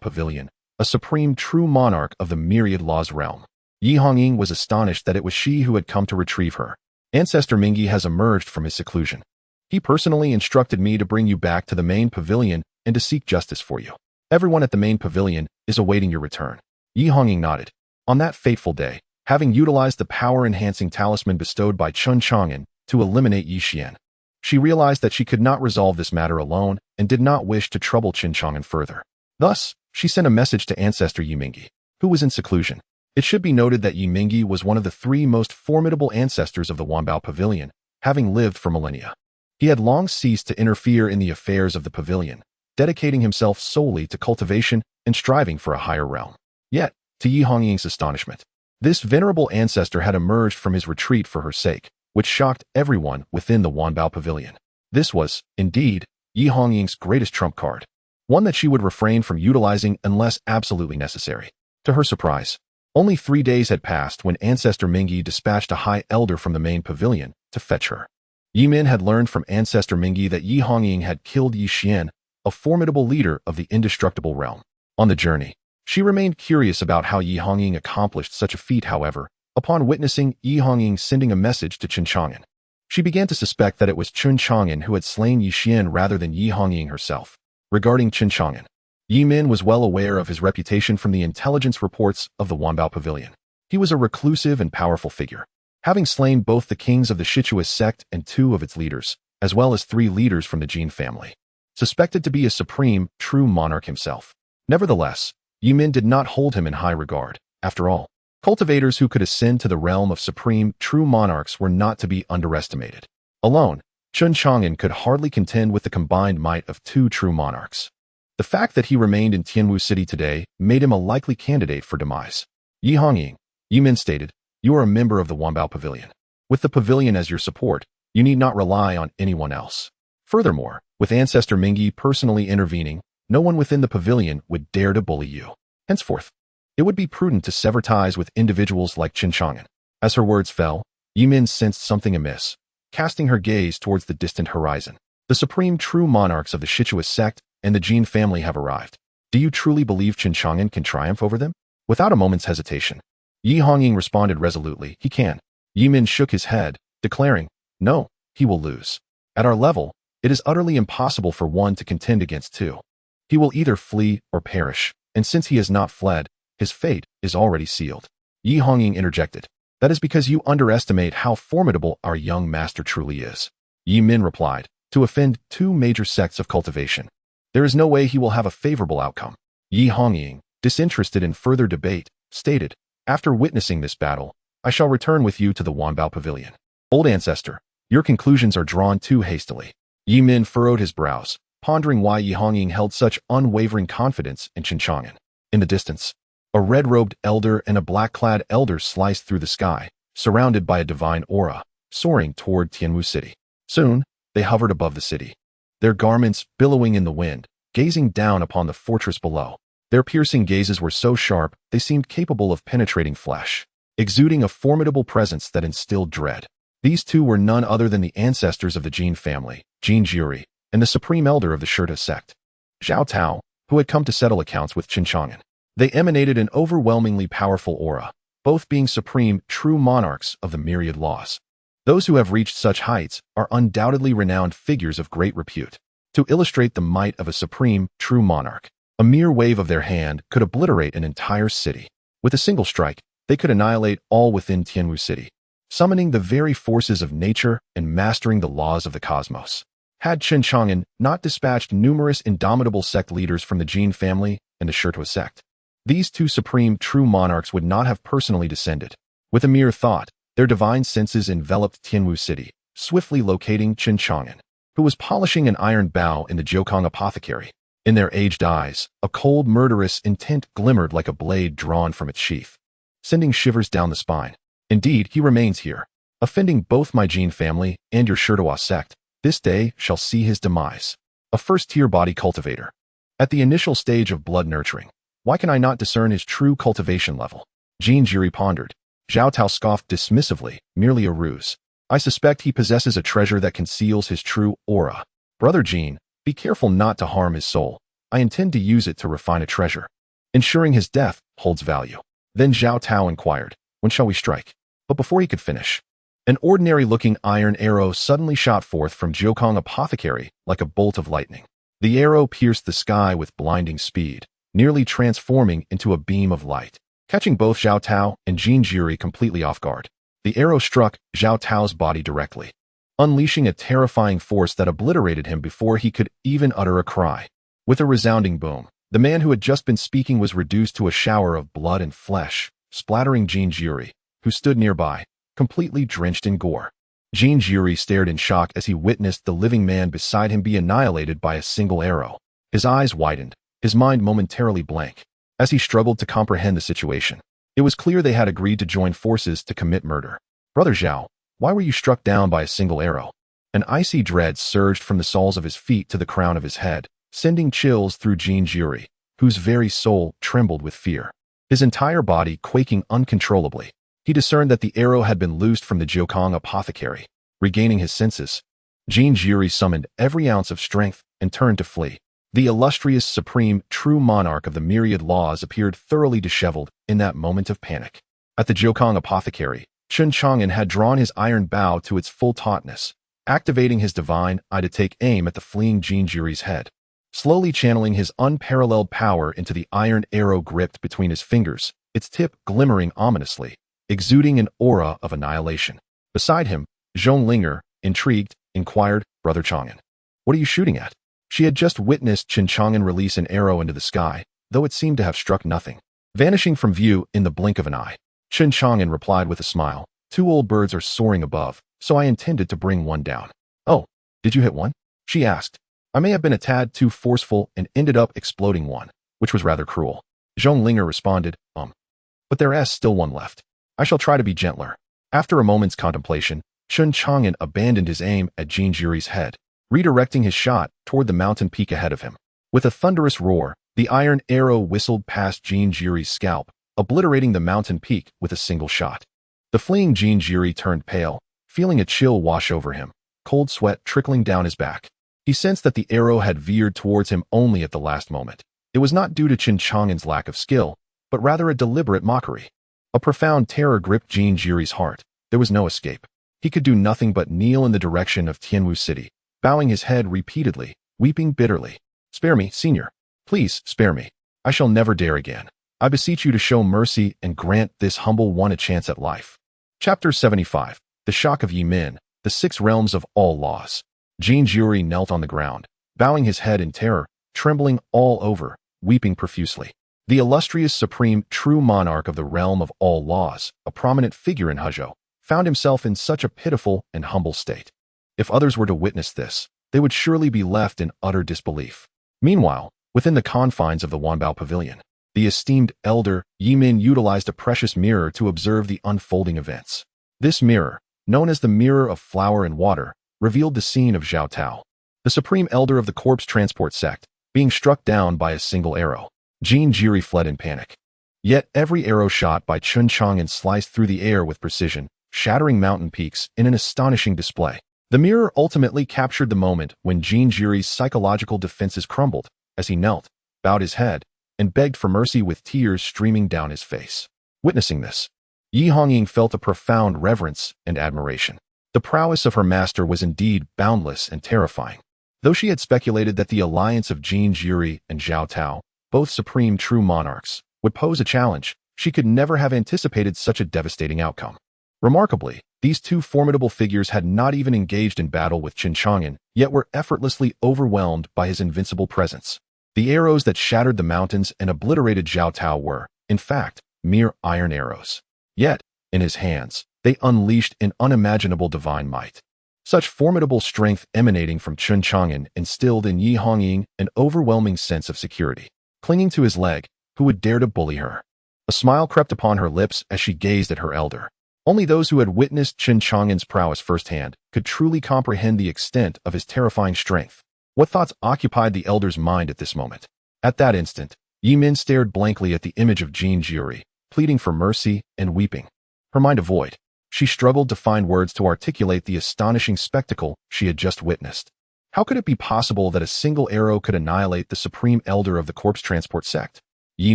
Pavilion, a supreme true monarch of the myriad laws realm. Yi Hongying was astonished that it was she who had come to retrieve her. Ancestor Mingyi has emerged from his seclusion. He personally instructed me to bring you back to the main pavilion and to seek justice for you. Everyone at the main pavilion is awaiting your return. Yi Hongying nodded. On that fateful day, having utilized the power-enhancing talisman bestowed by Chen Chang'an to eliminate Yi Xian, she realized that she could not resolve this matter alone and did not wish to trouble Chen Chang'an further. Thus, she sent a message to ancestor Yi Mingyi, who was in seclusion. It should be noted that Yi Mingyi was one of the three most formidable ancestors of the Wanbao Pavilion, having lived for millennia. He had long ceased to interfere in the affairs of the pavilion, dedicating himself solely to cultivation and striving for a higher realm. Yet, to Yi Hongying's astonishment, this venerable ancestor had emerged from his retreat for her sake, which shocked everyone within the Wanbao Pavilion. This was, indeed, Yi Hongying's greatest trump card, one that she would refrain from utilizing unless absolutely necessary. To her surprise, only 3 days had passed when Ancestor Mingyi dispatched a high elder from the main pavilion to fetch her. Yi Min had learned from Ancestor Mingyi that Yi Hongying had killed Yi Xian, a formidable leader of the indestructible realm. On the journey, she remained curious about how Yi Hongying accomplished such a feat. However, upon witnessing Yi Hongying sending a message to Chen Chang'an, she began to suspect that it was Chen Chang'an who had slain Yi Xian rather than Yi Hongying herself. Regarding Chen Chang'an, Yi Min was well aware of his reputation from the intelligence reports of the Wanbao Pavilion. He was a reclusive and powerful figure, having slain both the kings of the Shichua sect and 2 of its leaders, as well as 3 leaders from the Jin family, suspected to be a supreme, true monarch himself. Nevertheless, Yi Min did not hold him in high regard. After all, cultivators who could ascend to the realm of supreme, true monarchs were not to be underestimated. Alone, Chen Chang'an could hardly contend with the combined might of 2 true monarchs. The fact that he remained in Tianwu City today made him a likely candidate for demise. Yi Hongying, Yi Min stated, you are a member of the Wanbao Pavilion. With the pavilion as your support, you need not rely on anyone else. Furthermore, with Ancestor Mingyi personally intervening, no one within the pavilion would dare to bully you. Henceforth, it would be prudent to sever ties with individuals like Chen Chang'an. As her words fell, Yi Min sensed something amiss, casting her gaze towards the distant horizon. The supreme true monarchs of the Shichua sect and the Jin family have arrived. Do you truly believe Chen Chang'an can triumph over them? Without a moment's hesitation, Yi Hongying responded resolutely, he can. Yi Min shook his head, declaring, no, he will lose. At our level, it is utterly impossible for one to contend against 2. He will either flee or perish, and since he has not fled, his fate is already sealed. Yi Hongying interjected, that is because you underestimate how formidable our young master truly is. Yi Min replied, to offend 2 major sects of cultivation, there is no way he will have a favorable outcome. Yi Hongying, disinterested in further debate, stated, after witnessing this battle, I shall return with you to the Wanbao Pavilion. Old ancestor, your conclusions are drawn too hastily. Yi Min furrowed his brows, pondering why Yi Hongying held such unwavering confidence in Chen Chang'an. In the distance, a red-robed elder and a black-clad elder sliced through the sky, surrounded by a divine aura, soaring toward Tianwu City. Soon, they hovered above the city, their garments billowing in the wind, gazing down upon the fortress below. Their piercing gazes were so sharp, they seemed capable of penetrating flesh. exuding a formidable presence that instilled dread. These two were none other than the ancestors of the Jin family, Jin Jiri, and the supreme elder of the Shurta sect, Zhao Tao, who had come to settle accounts with Chen Chang'an. They emanated an overwhelmingly powerful aura, both being supreme, true monarchs of the myriad laws. Those who have reached such heights are undoubtedly renowned figures of great repute. To illustrate the might of a supreme, true monarch, a mere wave of their hand could obliterate an entire city. With a single strike, they could annihilate all within Tianwu City, summoning the very forces of nature and mastering the laws of the cosmos. Had Chen Chang'an not dispatched numerous indomitable sect leaders from the Jin family and the Shurta sect, these two supreme true monarchs would not have personally descended. With a mere thought, their divine senses enveloped Tianwu City, swiftly locating Chen Chang'an, who was polishing an iron bow in the Jiukang apothecary. In their aged eyes, a cold, murderous intent glimmered like a blade drawn from its sheath, sending shivers down the spine. Indeed, he remains here, offending both my Jin family and your Shurta sect. This day shall see his demise. A first-tier body cultivator. At the initial stage of blood nurturing, why can I not discern his true cultivation level? Jin Jiri pondered. Zhao Tao scoffed dismissively, merely a ruse. I suspect he possesses a treasure that conceals his true aura. Brother Jin, be careful not to harm his soul. I intend to use it to refine a treasure. Ensuring his death holds value. Then Zhao Tao inquired, when shall we strike? But before he could finish, an ordinary-looking iron arrow suddenly shot forth from Jiukang apothecary like a bolt of lightning. The arrow pierced the sky with blinding speed, nearly transforming into a beam of light, catching both Zhao Tao and Jin Jiri completely off guard. The arrow struck Zhao Tao's body directly, unleashing a terrifying force that obliterated him before he could even utter a cry. With a resounding boom, the man who had just been speaking was reduced to a shower of blood and flesh, splattering Jin Jiri, who stood nearby, completely drenched in gore. Jin Jiri stared in shock as he witnessed the living man beside him be annihilated by a single arrow. His eyes widened, his mind momentarily blank, as he struggled to comprehend the situation. It was clear they had agreed to join forces to commit murder. Brother Zhao, why were you struck down by a single arrow? An icy dread surged from the soles of his feet to the crown of his head, sending chills through Jin Jiri, whose very soul trembled with fear. His entire body quaking uncontrollably, he discerned that the arrow had been loosed from the Jiukang apothecary. Regaining his senses, Jin Jiri summoned every ounce of strength and turned to flee. The illustrious, supreme, true monarch of the myriad laws appeared thoroughly disheveled in that moment of panic. At the Jiukang apothecary, Chen Chang'an had drawn his iron bow to its full tautness, activating his divine eye to take aim at the fleeing Jin Jiri's head. Slowly channeling his unparalleled power into the iron arrow gripped between his fingers, its tip glimmering ominously, exuding an aura of annihilation. Beside him, Zhonglinger, intrigued, inquired, Brother Chang'an, what are you shooting at? She had just witnessed Chen Chang'an release an arrow into the sky, though it seemed to have struck nothing, vanishing from view in the blink of an eye. Chen Chang'an replied with a smile, 2 old birds are soaring above, so I intended to bring one down. Oh, did you hit one? She asked. I may have been a tad too forceful and ended up exploding one, which was rather cruel. Zhonglinger responded, but there's still one left. I shall try to be gentler. After a moment's contemplation, Chen Chang'an abandoned his aim at Jin Jiri's head, redirecting his shot toward the mountain peak ahead of him. With a thunderous roar, the iron arrow whistled past Jin Jiri's scalp, obliterating the mountain peak with a single shot. The fleeing Jin Jiri turned pale, feeling a chill wash over him, cold sweat trickling down his back. He sensed that the arrow had veered towards him only at the last moment. It was not due to Chen Chang'an's lack of skill, but rather a deliberate mockery. A profound terror gripped Jin Jiri's heart. There was no escape. He could do nothing but kneel in the direction of Tianwu City, bowing his head repeatedly, weeping bitterly. Spare me, Senior. Please, spare me. I shall never dare again. I beseech you to show mercy and grant this humble one a chance at life. Chapter 75. The Shock of Yi Min, the 6 Realms of All Laws. Jin Jiri knelt on the ground, bowing his head in terror, trembling all over, weeping profusely. The illustrious supreme true monarch of the realm of all laws, a prominent figure in Hezhou, found himself in such a pitiful and humble state. If others were to witness this, they would surely be left in utter disbelief. Meanwhile, within the confines of the Wanbao Pavilion, the esteemed elder Yi Min utilized a precious mirror to observe the unfolding events. This mirror, known as the Mirror of Flower and Water, revealed the scene of Zhao Tao, the supreme elder of the corpse transport sect, being struck down by a single arrow. Jin Jiri fled in panic. Yet every arrow shot by Chen Chang'an sliced through the air with precision, shattering mountain peaks in an astonishing display. The mirror ultimately captured the moment when Jin Jiri's psychological defenses crumbled, as he knelt, bowed his head, and begged for mercy with tears streaming down his face. Witnessing this, Yi Hongying felt a profound reverence and admiration. The prowess of her master was indeed boundless and terrifying. Though she had speculated that the alliance of Jin Jiri and Zhao Tao, both supreme true monarchs, would pose a challenge, she could never have anticipated such a devastating outcome. Remarkably, these two formidable figures had not even engaged in battle with Chen Chang'an, yet were effortlessly overwhelmed by his invincible presence. The arrows that shattered the mountains and obliterated Zhao Tao were, in fact, mere iron arrows. Yet, in his hands, they unleashed an unimaginable divine might. Such formidable strength emanating from Chen Chang'an instilled in Yi Hongying an overwhelming sense of security. Clinging to his leg, who would dare to bully her? A smile crept upon her lips as she gazed at her elder. Only those who had witnessed Chen Chang'an's prowess firsthand could truly comprehend the extent of his terrifying strength. What thoughts occupied the elder's mind at this moment? At that instant, Yi Min stared blankly at the image of Jin Jiri, pleading for mercy and weeping. Her mind a void, she struggled to find words to articulate the astonishing spectacle she had just witnessed. How could it be possible that a single arrow could annihilate the supreme elder of the corpse transport sect? Yi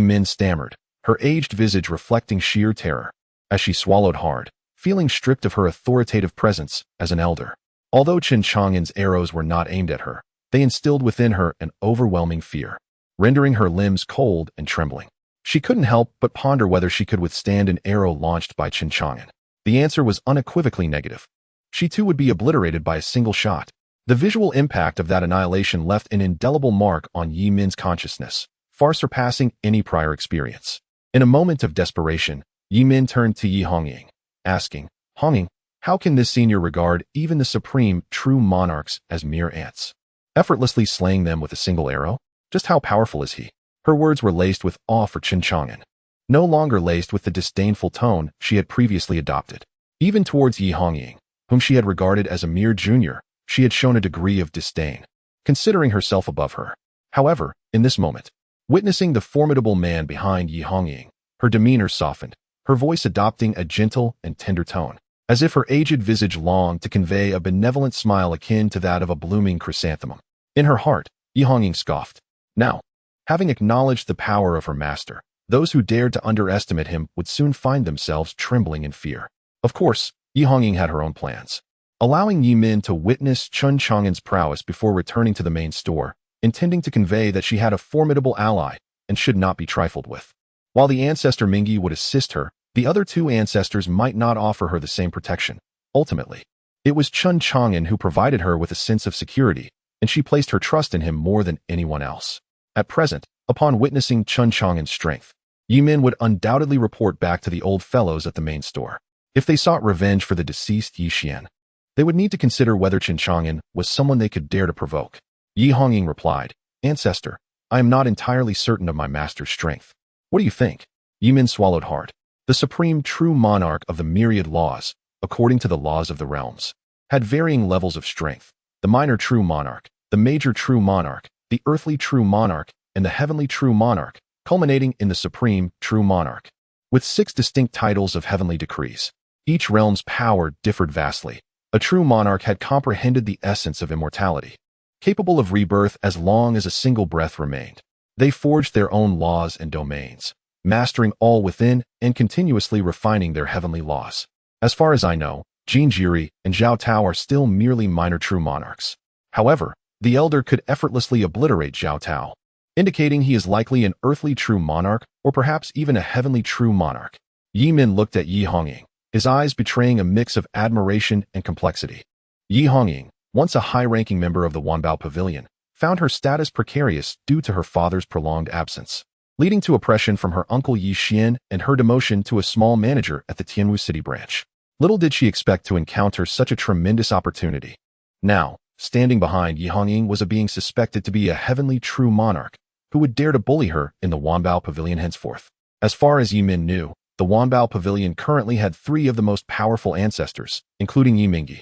Min stammered, her aged visage reflecting sheer terror, as she swallowed hard, feeling stripped of her authoritative presence as an elder. Although Chen Chang'an's arrows were not aimed at her, they instilled within her an overwhelming fear, rendering her limbs cold and trembling. She couldn't help but ponder whether she could withstand an arrow launched by Chen Chang'an. The answer was unequivocally negative. She too would be obliterated by a single shot. The visual impact of that annihilation left an indelible mark on Yi Min's consciousness, far surpassing any prior experience. In a moment of desperation, Yi Min turned to Yi Hongying, asking, "Hongying, how can this senior regard even the supreme, true monarchs as mere ants? Effortlessly slaying them with a single arrow? Just how powerful is he?" Her words were laced with awe for Chen Chang'an, no longer laced with the disdainful tone she had previously adopted. Even towards Yi Hongying, whom she had regarded as a mere junior, she had shown a degree of disdain, considering herself above her. However, in this moment, witnessing the formidable man behind Yi Hongying, her demeanor softened, her voice adopting a gentle and tender tone, as if her aged visage longed to convey a benevolent smile akin to that of a blooming chrysanthemum. In her heart, Yi Hongying scoffed. Now, having acknowledged the power of her master, those who dared to underestimate him would soon find themselves trembling in fear. Of course, Yi Hongying had her own plans. Allowing Yi Min to witness Chen Chang'an's prowess before returning to the main store, intending to convey that she had a formidable ally and should not be trifled with. While the ancestor Mingyi would assist her, the other two ancestors might not offer her the same protection. Ultimately, it was Chen Chang'an who provided her with a sense of security, and she placed her trust in him more than anyone else. At present, upon witnessing Chen Chang'an's strength, Yi Min would undoubtedly report back to the old fellows at the main store. If they sought revenge for the deceased Yi Xian, they would need to consider whether Chen Chang'an was someone they could dare to provoke. Yi Hongying replied, "Ancestor, I am not entirely certain of my master's strength. What do you think?" Yi Min swallowed hard. The supreme true monarch of the myriad laws, according to the laws of the realms, had varying levels of strength. The minor true monarch, the major true monarch, the earthly true monarch, and the heavenly true monarch, culminating in the supreme true monarch. With 6 distinct titles of heavenly decrees, each realm's power differed vastly. A true monarch had comprehended the essence of immortality, capable of rebirth as long as a single breath remained. They forged their own laws and domains, mastering all within and continuously refining their heavenly laws. As far as I know, Jin Jiri and Zhao Tao are still merely minor true monarchs. However, the elder could effortlessly obliterate Zhao Tao, indicating he is likely an earthly true monarch or perhaps even a heavenly true monarch. Yi Min looked at Yi Hongying, his eyes betraying a mix of admiration and complexity. Yi Hongying, once a high-ranking member of the Wanbao Pavilion, found her status precarious due to her father's prolonged absence, leading to oppression from her uncle Yi Xian and her demotion to a small manager at the Tianwu City branch. Little did she expect to encounter such a tremendous opportunity. Now, standing behind Yi Hongying was a being suspected to be a heavenly true monarch who would dare to bully her in the Wanbao Pavilion henceforth. As far as Yi Min knew, the Wanbao Pavilion currently had 3 of the most powerful ancestors, including Yi Mingyi,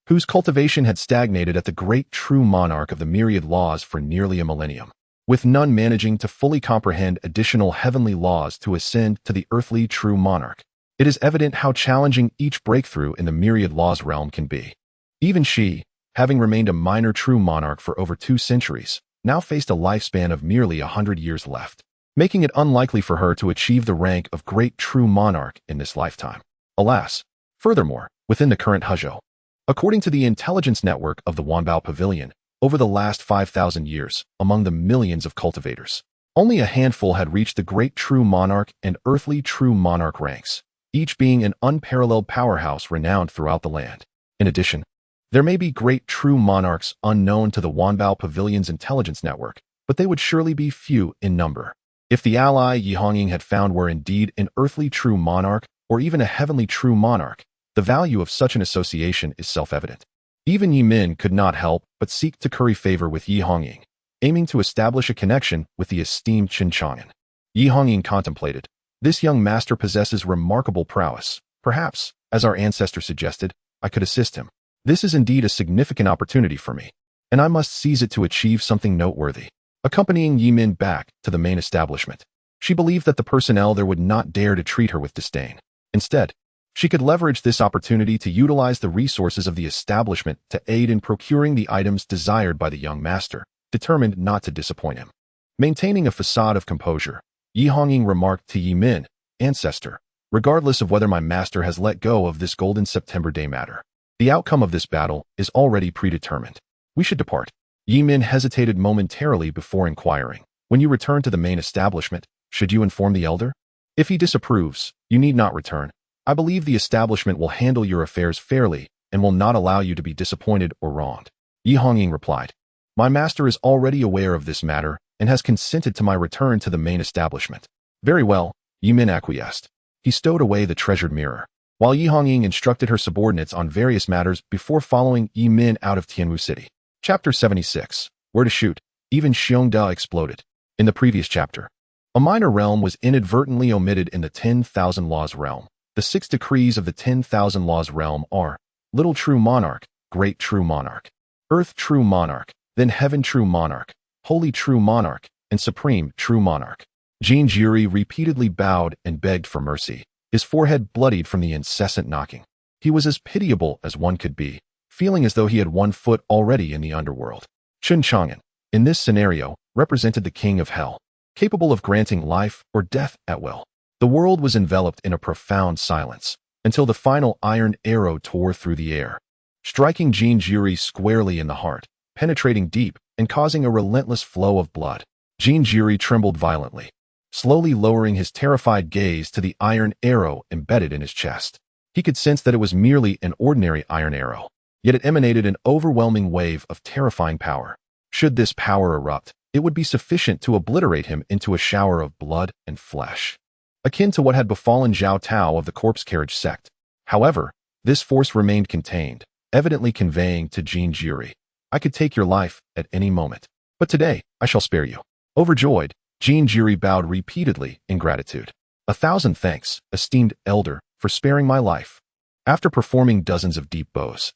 whose cultivation had stagnated at the great true monarch of the myriad laws for nearly a millennium. with none managing to fully comprehend additional heavenly laws to ascend to the earthly true monarch. It is evident how challenging each breakthrough in the myriad laws realm can be. Even she, having remained a minor true monarch for over 2 centuries, now faced a lifespan of merely 100 years left, making it unlikely for her to achieve the rank of great true monarch in this lifetime. Alas, furthermore, within the current Huzhou, according to the intelligence network of the Wanbao Pavilion, over the last 5,000 years, among the millions of cultivators, only a handful had reached the great true monarch and earthly true monarch ranks, each being an unparalleled powerhouse renowned throughout the land. In addition, there may be great true monarchs unknown to the Wanbao Pavilion's intelligence network, but they would surely be few in number. If the ally Yi Hongying had found were indeed an earthly true monarch or even a heavenly true monarch, the value of such an association is self-evident. Even Yi Min could not help but seek to curry favor with Yi Hongying, aiming to establish a connection with the esteemed Chen Chang'an. Yi Hongying contemplated, this young master possesses remarkable prowess. Perhaps, as our ancestor suggested, I could assist him. This is indeed a significant opportunity for me, and I must seize it to achieve something noteworthy. Accompanying Yi Min back to the main establishment, she believed that the personnel there would not dare to treat her with disdain. Instead, she could leverage this opportunity to utilize the resources of the establishment to aid in procuring the items desired by the young master, determined not to disappoint him. Maintaining a facade of composure, Yi Hongying remarked to Yi Min, "Ancestor, regardless of whether my master has let go of this golden September day matter, the outcome of this battle is already predetermined. We should depart." Yi Min hesitated momentarily before inquiring, "When you return to the main establishment, should you inform the elder? If he disapproves, you need not return. I believe the establishment will handle your affairs fairly and will not allow you to be disappointed or wronged." Yi Hongying replied, "My master is already aware of this matter and has consented to my return to the main establishment." "Very well," Yi Min acquiesced. He stowed away the treasured mirror, while Yi Hongying instructed her subordinates on various matters before following Yi Min out of Tianwu City. Chapter 76. Where to shoot. Even Xiongda exploded. In the previous chapter, a minor realm was inadvertently omitted in the 10,000 Laws realm. The 6 decrees of the 10,000 Laws realm are Little True Monarch, Great True Monarch, Earth True Monarch, then Heaven True Monarch, Holy True Monarch, and Supreme True Monarch. Jin Jiri repeatedly bowed and begged for mercy, his forehead bloodied from the incessant knocking. He was as pitiable as one could be, feeling as though he had 1 foot already in the underworld. Chen Chang'an, in this scenario, represented the king of hell, capable of granting life or death at will. The world was enveloped in a profound silence, until the final iron arrow tore through the air, striking Jin Jiri squarely in the heart, penetrating deep and causing a relentless flow of blood. Jin Jiri trembled violently, slowly lowering his terrified gaze to the iron arrow embedded in his chest. He could sense that it was merely an ordinary iron arrow, yet it emanated an overwhelming wave of terrifying power. Should this power erupt, it would be sufficient to obliterate him into a shower of blood and flesh, akin to what had befallen Zhao Tao of the corpse carriage sect. However, this force remained contained, evidently conveying to Jin Jiri, "I could take your life at any moment, but today I shall spare you." Overjoyed, Jin Jiri bowed repeatedly in gratitude. "1,000 thanks, esteemed elder, for sparing my life." After performing dozens of deep bows,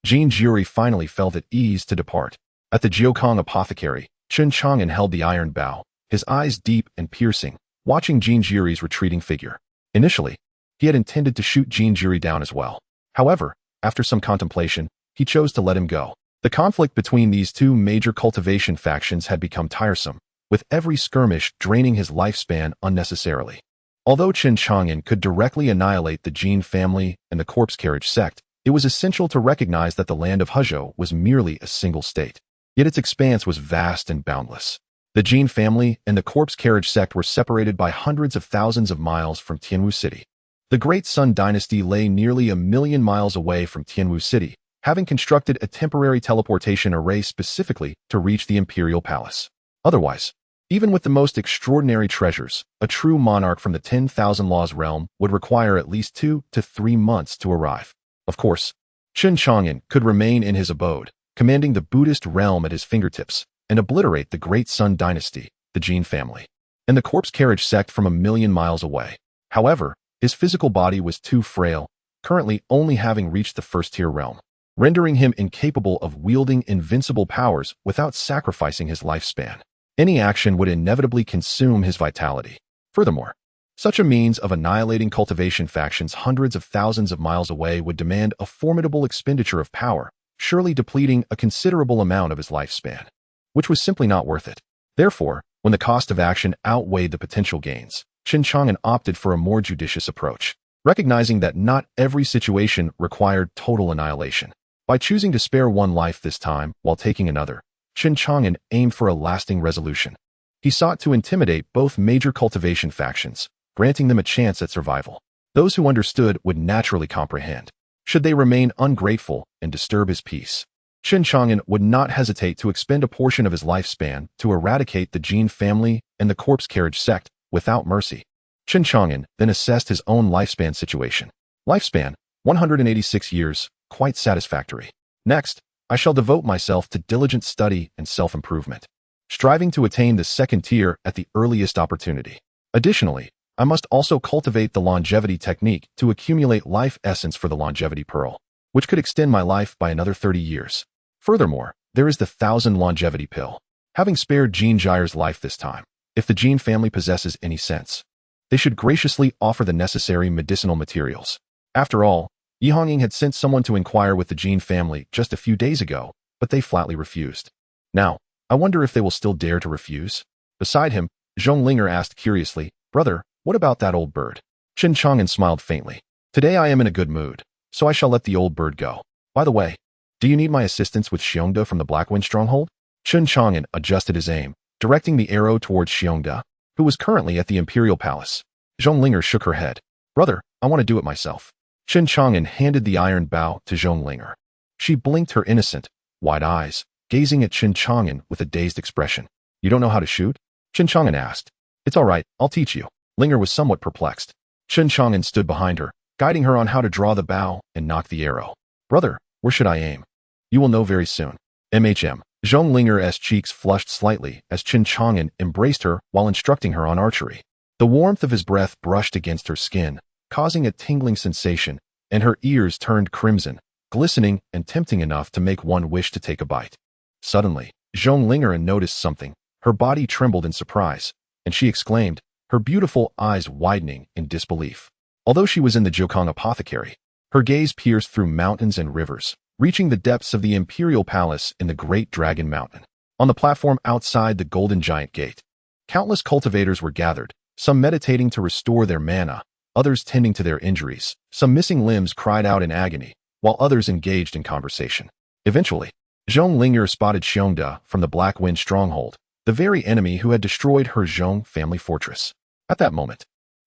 Jin Jiri finally felt at ease to depart. At the Jiukong apothecary, Chen Chang'an held the iron bow, his eyes deep and piercing, watching Jin Jiri's retreating figure. Initially, he had intended to shoot Jin Jiri down as well. However, after some contemplation, he chose to let him go. The conflict between these 2 major cultivation factions had become tiresome, with every skirmish draining his lifespan unnecessarily. Although Chen Chang'an could directly annihilate the Jin family and the corpse carriage sect, it was essential to recognize that the land of Huzhou was merely a single state, yet its expanse was vast and boundless. The Jin family and the corpse carriage sect were separated by hundreds of thousands of miles from Tianwu City. The Great Sun Dynasty lay nearly 1,000,000 miles away from Tianwu City, having constructed a temporary teleportation array specifically to reach the imperial palace. Otherwise, even with the most extraordinary treasures, a true monarch from the 10,000 Laws realm would require at least 2 to 3 months to arrive. Of course, Chen Chang'an could remain in his abode, commanding the Buddhist realm at his fingertips, and obliterate the Great Sun Dynasty, the Jin family, and the corpse carriage sect from 1,000,000 miles away. However, his physical body was too frail, currently only having reached the first-tier realm, rendering him incapable of wielding invincible powers without sacrificing his lifespan. Any action would inevitably consume his vitality. Furthermore, such a means of annihilating cultivation factions hundreds of thousands of miles away would demand a formidable expenditure of power, surely depleting a considerable amount of his lifespan, which was simply not worth it. Therefore, when the cost of action outweighed the potential gains, Chen Chang'an opted for a more judicious approach, recognizing that not every situation required total annihilation. By choosing to spare one life this time while taking another, Chen Chang'an aimed for a lasting resolution. He sought to intimidate both major cultivation factions, granting them a chance at survival. Those who understood would naturally comprehend, should they remain ungrateful and disturb his peace. Chen Chang'an would not hesitate to expend a portion of his lifespan to eradicate the Jin family and the corpse carriage sect without mercy. Chen Chang'an then assessed his own lifespan situation. Lifespan, 186 years, quite satisfactory. Next, I shall devote myself to diligent study and self-improvement, striving to attain the second tier at the earliest opportunity. Additionally, I must also cultivate the longevity technique to accumulate life essence for the longevity pearl, which could extend my life by another 30 years. Furthermore, there is the 1,000 longevity pill. Having spared Jean Jire's life this time, if the Jean family possesses any sense, they should graciously offer the necessary medicinal materials. After all, Yi Hongying had sent someone to inquire with the Jean family just a few days ago, but they flatly refused. Now, I wonder if they will still dare to refuse? Beside him, Zhong Linger asked curiously, "Brother, what about that old bird?" Chen Chang'an smiled faintly. "Today I am in a good mood, so I shall let the old bird go. By the way, do you need my assistance with Xiongda from the Blackwind stronghold?" Chen Chang'an adjusted his aim, directing the arrow towards Xiongda, who was currently at the Imperial Palace. Zhong Linger shook her head. "Brother, I want to do it myself." Chen Chang'an handed the iron bow to Zhong Linger. She blinked her innocent, wide eyes, gazing at Chen Chang'an with a dazed expression. "You don't know how to shoot?" Chen Chang'an asked. "It's all right, I'll teach you." Linger was somewhat perplexed. Chen Chang'an stood behind her, guiding her on how to draw the bow and nock the arrow. "Brother, where should I aim?" "You will know very soon." MHM. Zhong Linger's cheeks flushed slightly as Chen Chang'an embraced her while instructing her on archery. The warmth of his breath brushed against her skin, causing a tingling sensation, and her ears turned crimson, glistening and tempting enough to make one wish to take a bite. Suddenly, Zhong Linger noticed something. Her body trembled in surprise, and she exclaimed, her beautiful eyes widening in disbelief. Although she was in the Jiukang apothecary, her gaze pierced through mountains and rivers, reaching the depths of the Imperial Palace in the Great Dragon Mountain. On the platform outside the Golden Giant Gate, countless cultivators were gathered, some meditating to restore their mana, others tending to their injuries. Some missing limbs cried out in agony, while others engaged in conversation. Eventually, Zhong Linger spotted Xiongda from the Black Wind stronghold, the very enemy who had destroyed her Zhong family fortress. At that moment,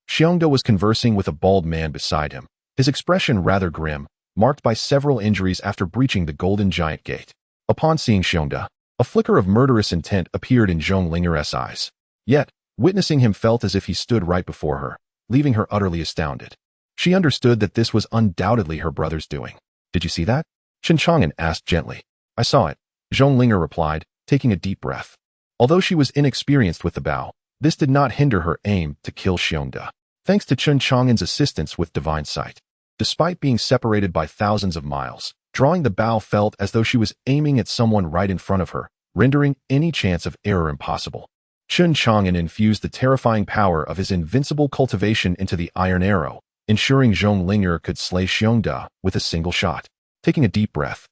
Xiongda was conversing with a bald man beside him, his expression rather grim, marked by several injuries after breaching the Golden Giant Gate. Upon seeing Xiongda, a flicker of murderous intent appeared in Zhong Linger's eyes. Yet, witnessing him felt as if he stood right before her, leaving her utterly astounded. She understood that this was undoubtedly her brother's doing. "Did you see that?" Chen Chang'an asked gently. "I saw it," Zhong Linger replied, taking a deep breath. Although she was inexperienced with the bow, this did not hinder her aim to kill Xiongda. Thanks to Chen Chang'an's assistance with divine sight, despite being separated by thousands of miles, drawing the bow felt as though she was aiming at someone right in front of her, rendering any chance of error impossible. Chen Chang'an infused the terrifying power of his invincible cultivation into the iron arrow, ensuring Zhong Linger could slay Xiongda with a single shot. Taking a deep breath,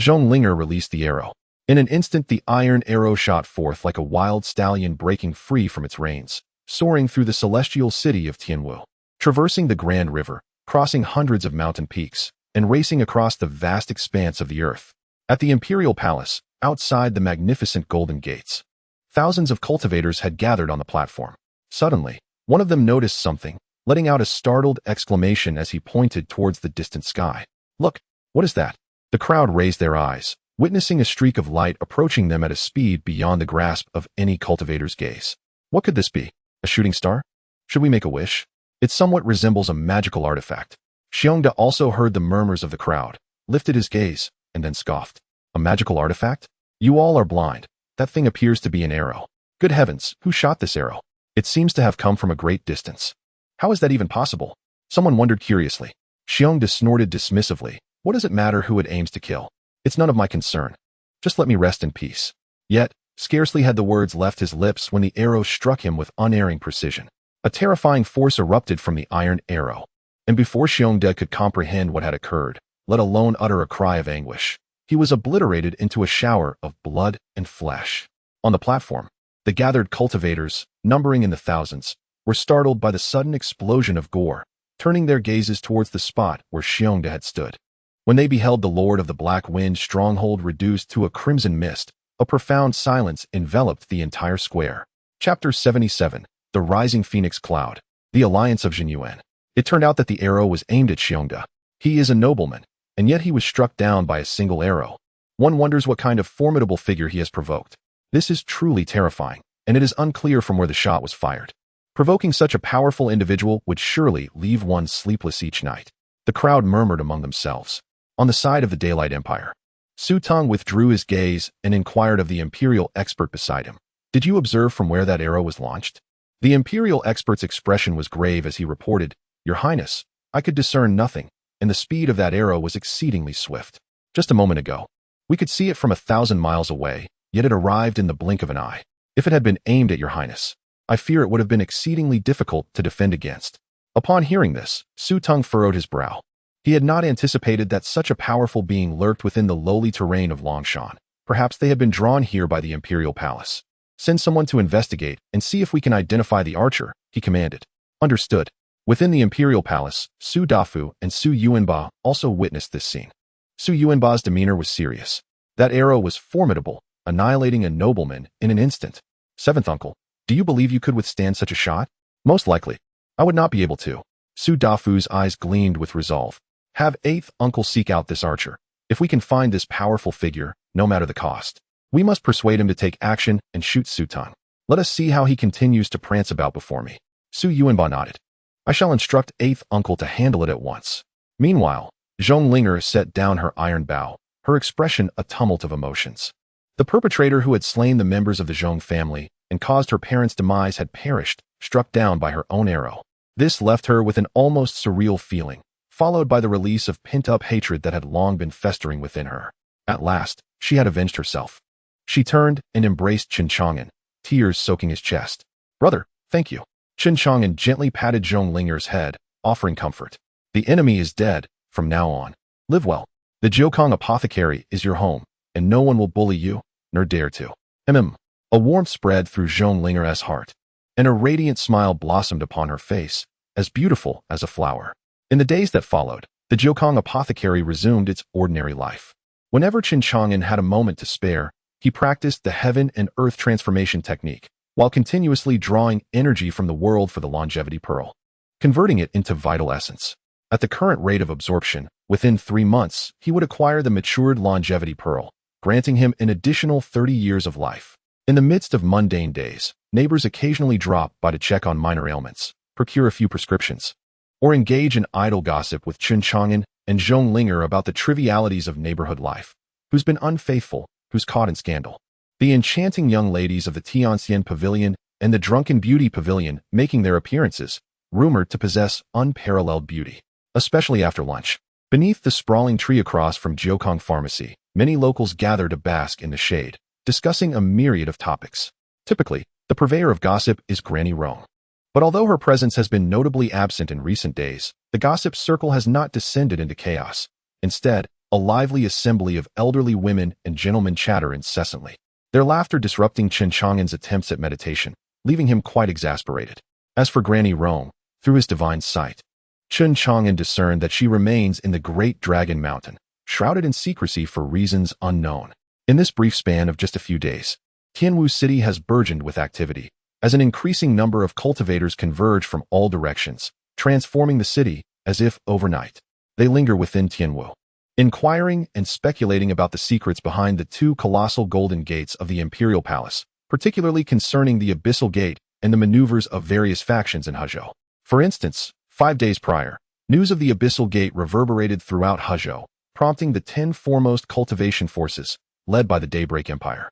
Zhong Linger released the arrow. In an instant, the iron arrow shot forth like a wild stallion breaking free from its reins, soaring through the celestial city of Tianwu, traversing the Grand River, crossing hundreds of mountain peaks, and racing across the vast expanse of the earth. At the Imperial Palace, outside the magnificent Golden Gates, thousands of cultivators had gathered on the platform. Suddenly, one of them noticed something, letting out a startled exclamation as he pointed towards the distant sky. "Look, what is that?" The crowd raised their eyes, witnessing a streak of light approaching them at a speed beyond the grasp of any cultivator's gaze. What could this be? A shooting star? Should we make a wish? It somewhat resembles a magical artifact. Xiongda also heard the murmurs of the crowd, lifted his gaze, and then scoffed. A magical artifact? You all are blind. That thing appears to be an arrow. Good heavens, who shot this arrow? It seems to have come from a great distance. How is that even possible? Someone wondered curiously. Xiongda snorted dismissively. What does it matter who it aims to kill? It's none of my concern. Just let me rest in peace. Yet, Scarcely had the words left his lips when the arrow struck him with unerring precision. A terrifying force erupted from the iron arrow, and before Xiongde could comprehend what had occurred, let alone utter a cry of anguish, he was obliterated into a shower of blood and flesh. On the platform, the gathered cultivators, numbering in the thousands, were startled by the sudden explosion of gore, turning their gazes towards the spot where Xiongde had stood. When they beheld the Lord of the Black Wind stronghold reduced to a crimson mist, a profound silence enveloped the entire square. Chapter 77. The Rising Phoenix Cloud. The Alliance of Zhenyuan. It turned out that the arrow was aimed at Xiongde. He is a nobleman, and yet he was struck down by a single arrow. One wonders what kind of formidable figure he has provoked. This is truly terrifying, and it is unclear from where the shot was fired. Provoking such a powerful individual would surely leave one sleepless each night. The crowd murmured among themselves. On the side of the Daylight Empire, Su Tong withdrew his gaze and inquired of the imperial expert beside him. Did you observe from where that arrow was launched? The imperial expert's expression was grave as he reported, Your Highness, I could discern nothing, and the speed of that arrow was exceedingly swift. Just a moment ago, we could see it from 1,000 miles away, yet it arrived in the blink of an eye. If it had been aimed at Your Highness, I fear it would have been exceedingly difficult to defend against. Upon hearing this, Su Tong furrowed his brow. He had not anticipated that such a powerful being lurked within the lowly terrain of Longshan. Perhaps they had been drawn here by the imperial palace. Send someone to investigate and see if we can identify the archer, he commanded. Understood. Within the imperial palace, Su Dafu and Su Yuanba also witnessed this scene. Su Yuanba's demeanor was serious. That arrow was formidable, annihilating a nobleman in an instant. Seventh uncle, do you believe you could withstand such a shot? Most likely. I would not be able to. Su Dafu's eyes gleamed with resolve. Have eighth uncle seek out this archer. If we can find this powerful figure, no matter the cost, we must persuade him to take action and shoot Su Tong. Let us see how he continues to prance about before me. Su Yuanba nodded. I shall instruct eighth uncle to handle it at once. Meanwhile, Zhong Linger set down her iron bow, her expression a tumult of emotions. The perpetrator who had slain the members of the Zhong family and caused her parents' demise had perished, struck down by her own arrow. This left her with an almost surreal feeling, followed by the release of pent-up hatred that had long been festering within her. At last, she had avenged herself. She turned and embraced Chen Chang'an, tears soaking his chest. Brother, thank you. Chen Chang'an gently patted Zhong Linger's head, offering comfort. The enemy is dead, from now on. Live well. The Jiukong apothecary is your home, and no one will bully you, nor dare to. A warmth spread through Zhong Linger's heart, and a radiant smile blossomed upon her face, as beautiful as a flower. In the days that followed, the Jiukong apothecary resumed its ordinary life. Whenever Chen Chang'an had a moment to spare, he practiced the heaven and earth transformation technique, while continuously drawing energy from the world for the longevity pearl, converting it into vital essence. At the current rate of absorption, within 3 months, he would acquire the matured longevity pearl, granting him an additional 30 years of life. In the midst of mundane days, neighbors occasionally drop by to check on minor ailments, procure a few prescriptions, or engage in idle gossip with Chen Chang'an and Zhong Linger about the trivialities of neighborhood life. Who's been unfaithful, who's caught in scandal. The enchanting young ladies of the Tianxian Pavilion and the Drunken Beauty Pavilion making their appearances, rumored to possess unparalleled beauty, especially after lunch. Beneath the sprawling tree across from Jiukong Pharmacy, many locals gather to bask in the shade, discussing a myriad of topics. Typically, the purveyor of gossip is Granny Rong. But although her presence has been notably absent in recent days, the gossip circle has not descended into chaos. Instead, a lively assembly of elderly women and gentlemen chatter incessantly, their laughter disrupting Chen Chang'an's attempts at meditation, leaving him quite exasperated. As for Granny Rong, through his divine sight, Chen Chang'an discerned that she remains in the Great Dragon Mountain, shrouded in secrecy for reasons unknown. In this brief span of just a few days, Tianwu City has burgeoned with activity, as an increasing number of cultivators converge from all directions, transforming the city as if overnight. They linger within Tianwu, inquiring and speculating about the secrets behind the 2 colossal golden gates of the imperial palace, particularly concerning the abyssal gate and the maneuvers of various factions in Hezhou. For instance, 5 days prior, news of the abyssal gate reverberated throughout Hezhou, prompting the 10 foremost cultivation forces, led by the Daybreak Empire,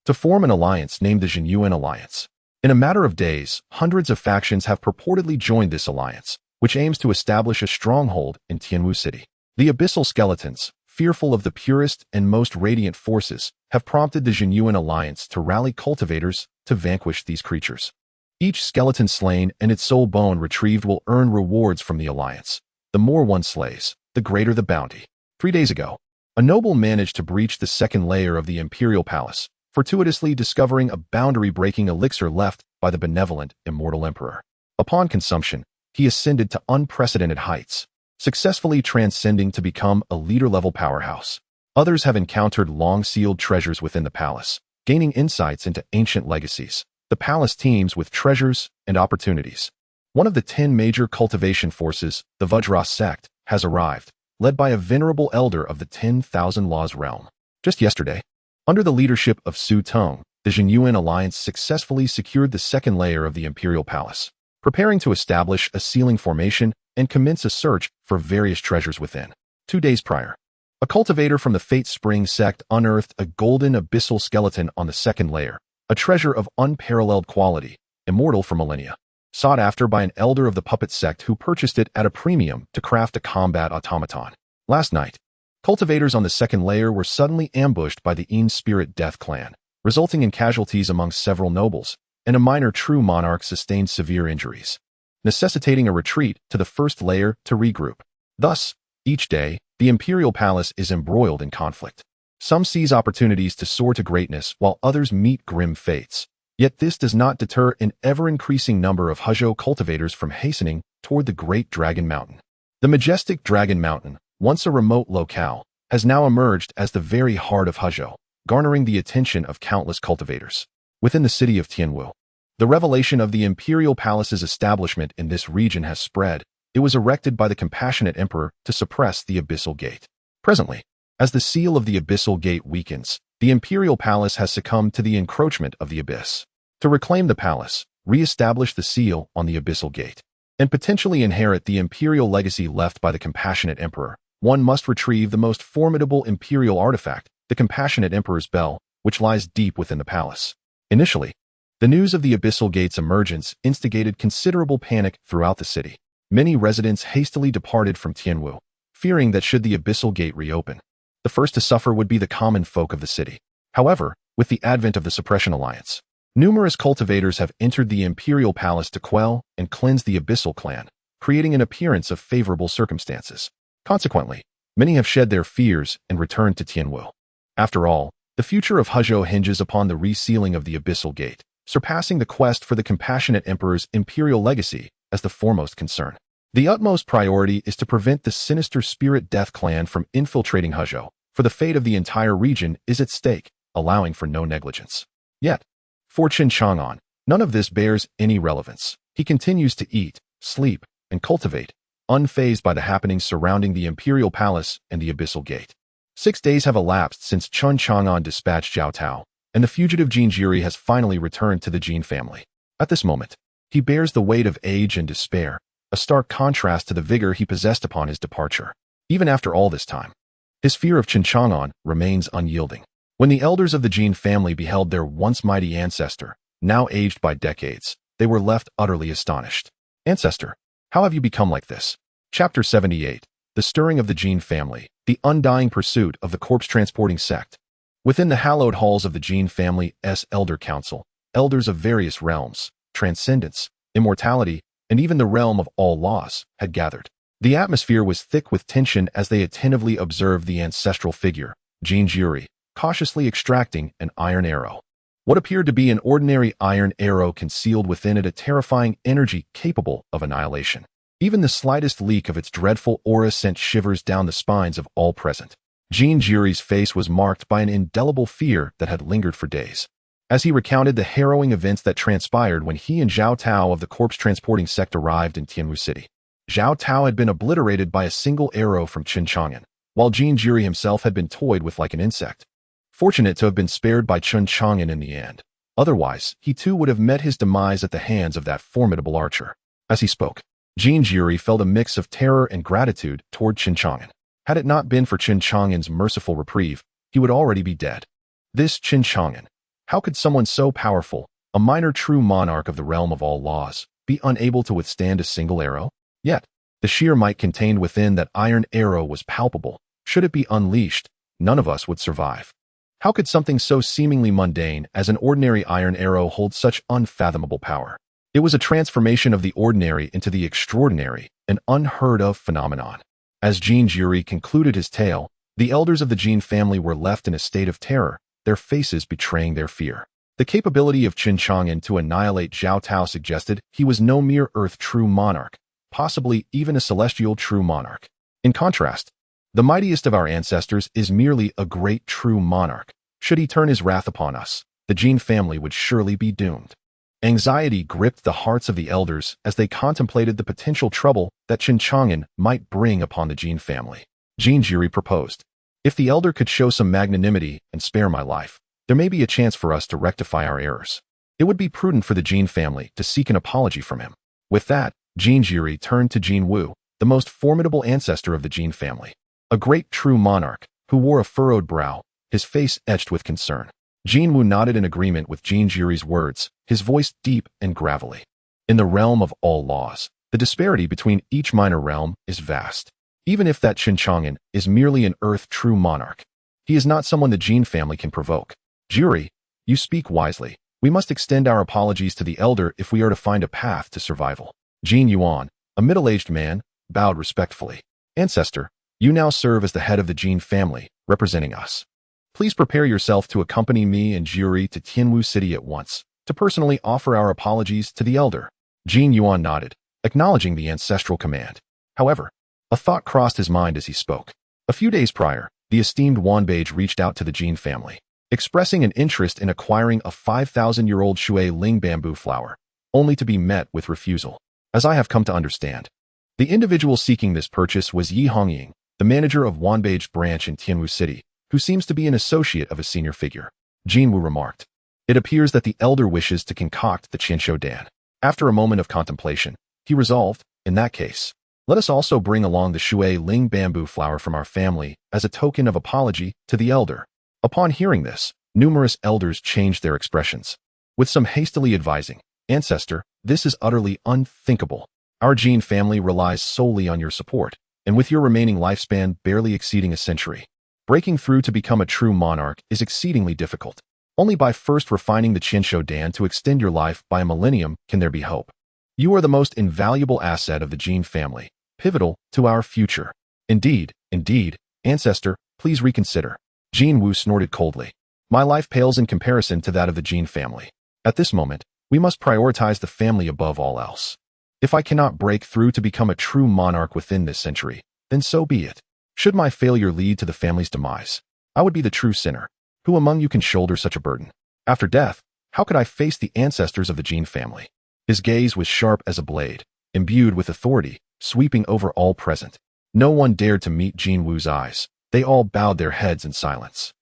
to form an alliance named the Zhenyuan Alliance. In a matter of days, hundreds of factions have purportedly joined this alliance, which aims to establish a stronghold in Tianwu City. The abyssal skeletons, fearful of the purest and most radiant forces, have prompted the Jinyuan alliance to rally cultivators to vanquish these creatures. Each skeleton slain and its soul bone retrieved will earn rewards from the alliance. The more one slays, the greater the bounty. 3 days ago, a noble managed to breach the second layer of the imperial palace, fortuitously discovering a boundary-breaking elixir left by the benevolent immortal emperor. Upon consumption, he ascended to unprecedented heights, successfully transcending to become a leader-level powerhouse. Others have encountered long-sealed treasures within the palace, gaining insights into ancient legacies. The palace teems with treasures and opportunities. One of the 10 major cultivation forces, the Vajra sect, has arrived, led by a venerable elder of the 10,000 Laws realm. Just yesterday, under the leadership of Su Tong, the Jinyuan alliance successfully secured the second layer of the imperial palace, preparing to establish a sealing formation and commence a search for various treasures within. 2 days prior, a cultivator from the Fate Spring sect unearthed a golden abyssal skeleton on the second layer, a treasure of unparalleled quality, immortal for millennia, sought after by an elder of the puppet sect who purchased it at a premium to craft a combat automaton. Last night, cultivators on the second layer were suddenly ambushed by the Een Spirit Death clan, resulting in casualties among several nobles, and a minor true monarch sustained severe injuries, necessitating a retreat to the first layer to regroup. Thus, each day, the imperial palace is embroiled in conflict. Some seize opportunities to soar to greatness while others meet grim fates. Yet this does not deter an ever-increasing number of Huzhou cultivators from hastening toward the Great Dragon Mountain. The majestic Dragon Mountain, once a remote locale, has now emerged as the very heart of Huzhou, garnering the attention of countless cultivators. Within the city of Tianwu, the revelation of the imperial palace's establishment in this region has spread. It was erected by the compassionate emperor to suppress the Abyssal Gate. Presently, as the seal of the Abyssal Gate weakens, the imperial palace has succumbed to the encroachment of the abyss. To reclaim the palace, re-establish the seal on the Abyssal Gate, and potentially inherit the imperial legacy left by the compassionate emperor, one must retrieve the most formidable imperial artifact, the compassionate emperor's bell, which lies deep within the palace. Initially, the news of the Abyssal Gate's emergence instigated considerable panic throughout the city. Many residents hastily departed from Tianwu, fearing that should the Abyssal Gate reopen, the first to suffer would be the common folk of the city. However, with the advent of the Suppression Alliance, numerous cultivators have entered the imperial palace to quell and cleanse the Abyssal clan, creating an appearance of favorable circumstances. Consequently, many have shed their fears and returned to Tianwu. After all, the future of Huzhou hinges upon the resealing of the Abyssal Gate, surpassing the quest for the compassionate emperor's imperial legacy as the foremost concern. The utmost priority is to prevent the sinister Spirit Death clan from infiltrating Huzhou, for the fate of the entire region is at stake, allowing for no negligence. Yet, for Chen Chang'an, none of this bears any relevance. He continues to eat, sleep, and cultivate, unfazed by the happenings surrounding the imperial palace and the Abyssal Gate. 6 days have elapsed since Chen Chang'an dispatched Zhao Tao, and the fugitive Jin Jiri has finally returned to the Jin family. At this moment, he bears the weight of age and despair, a stark contrast to the vigor he possessed upon his departure. Even after all this time, his fear of Chen Chang'an remains unyielding. When the elders of the Jin family beheld their once mighty ancestor, now aged by decades, they were left utterly astonished. "Ancestor, how have you become like this?" Chapter 78, The Stirring of the Jin Family, the Undying Pursuit of the Corpse-Transporting Sect. Within the hallowed halls of the Jin family's Elder Council, elders of various realms, transcendence, immortality, and even the realm of all laws, had gathered. The atmosphere was thick with tension as they attentively observed the ancestral figure, Jin Jiri, cautiously extracting an iron arrow. What appeared to be an ordinary iron arrow concealed within it a terrifying energy capable of annihilation. Even the slightest leak of its dreadful aura sent shivers down the spines of all present. Jin Jiri's face was marked by an indelible fear that had lingered for days. As he recounted the harrowing events that transpired when he and Zhao Tao of the corpse-transporting sect arrived in Tianwu City. Zhao Tao had been obliterated by a single arrow from Chen Chang'an, while Jin Jiri himself had been toyed with like an insect. Fortunate to have been spared by Chen Chang'an in the end. Otherwise, he too would have met his demise at the hands of that formidable archer. As he spoke, Jin Jiri felt a mix of terror and gratitude toward Chen Chang'an. Had it not been for Chen Chang'an's merciful reprieve, he would already be dead. This Chen Chang'an, how could someone so powerful, a minor true monarch of the realm of all laws, be unable to withstand a single arrow? Yet, the sheer might contained within that iron arrow was palpable, Should it be unleashed, none of us would survive. How could something so seemingly mundane as an ordinary iron arrow hold such unfathomable power? It was a transformation of the ordinary into the extraordinary, an unheard-of phenomenon. As Jin Juri concluded his tale, the elders of the Jin family were left in a state of terror, their faces betraying their fear. The capability of Chen Chang'an to annihilate Zhao Tao suggested he was no mere earth true monarch, possibly even a celestial true monarch. In contrast, the mightiest of our ancestors is merely a great true monarch. Should he turn his wrath upon us, the Jin family would surely be doomed. Anxiety gripped the hearts of the elders as they contemplated the potential trouble that Chen Chang'an might bring upon the Jin family. Jin Juri proposed, "If the elder could show some magnanimity and spare my life, there may be a chance for us to rectify our errors. It would be prudent for the Jin family to seek an apology from him." With that, Jin Juri turned to Jin Wu, the most formidable ancestor of the Jin family. A great true monarch, who wore a furrowed brow, his face etched with concern. Jin Wu nodded in agreement with Jin Juri's words, his voice deep and gravelly. In the realm of all laws, the disparity between each minor realm is vast. Even if that Chen Chang'an is merely an earth true monarch, he is not someone the Jin family can provoke. Juri, you speak wisely. We must extend our apologies to the elder if we are to find a path to survival. Jin Yuan, a middle-aged man, bowed respectfully. Ancestor, you now serve as the head of the Jin family, representing us. Please prepare yourself to accompany me and Juri to Tianwu City at once, to personally offer our apologies to the elder. Jin Yuan nodded, acknowledging the ancestral command. However, a thought crossed his mind as he spoke. A few days prior, the esteemed Wanbage reached out to the Jin family, expressing an interest in acquiring a 5,000-year-old Shui Ling bamboo flower, only to be met with refusal. As I have come to understand, the individual seeking this purchase was Yi Hongying, the manager of Wanbage's branch in Tianwu City, who seems to be an associate of a senior figure. Jin Wu remarked, "It appears that the elder wishes to concoct the Qianshou Dan." After a moment of contemplation, he resolved, in that case, let us also bring along the Shui Ling bamboo flower from our family as a token of apology to the elder. Upon hearing this, numerous elders changed their expressions, with some hastily advising, "Ancestor, this is utterly unthinkable. Our Jin family relies solely on your support, and with your remaining lifespan barely exceeding a century, breaking through to become a true monarch is exceedingly difficult. Only by first refining the Qianshou Dan to extend your life by a millennium can there be hope. You are the most invaluable asset of the Jin family, pivotal to our future." Indeed, ancestor, please reconsider. Jin Wu snorted coldly. "My life pales in comparison to that of the Jin family. At this moment, we must prioritize the family above all else. If I cannot break through to become a true monarch within this century, then so be it. Should my failure lead to the family's demise, I would be the true sinner. Who among you can shoulder such a burden? After death, how could I face the ancestors of the Jin family?" His gaze was sharp as a blade, imbued with authority, sweeping over all present. No one dared to meet Jin Wu's eyes. They all bowed their heads in silence.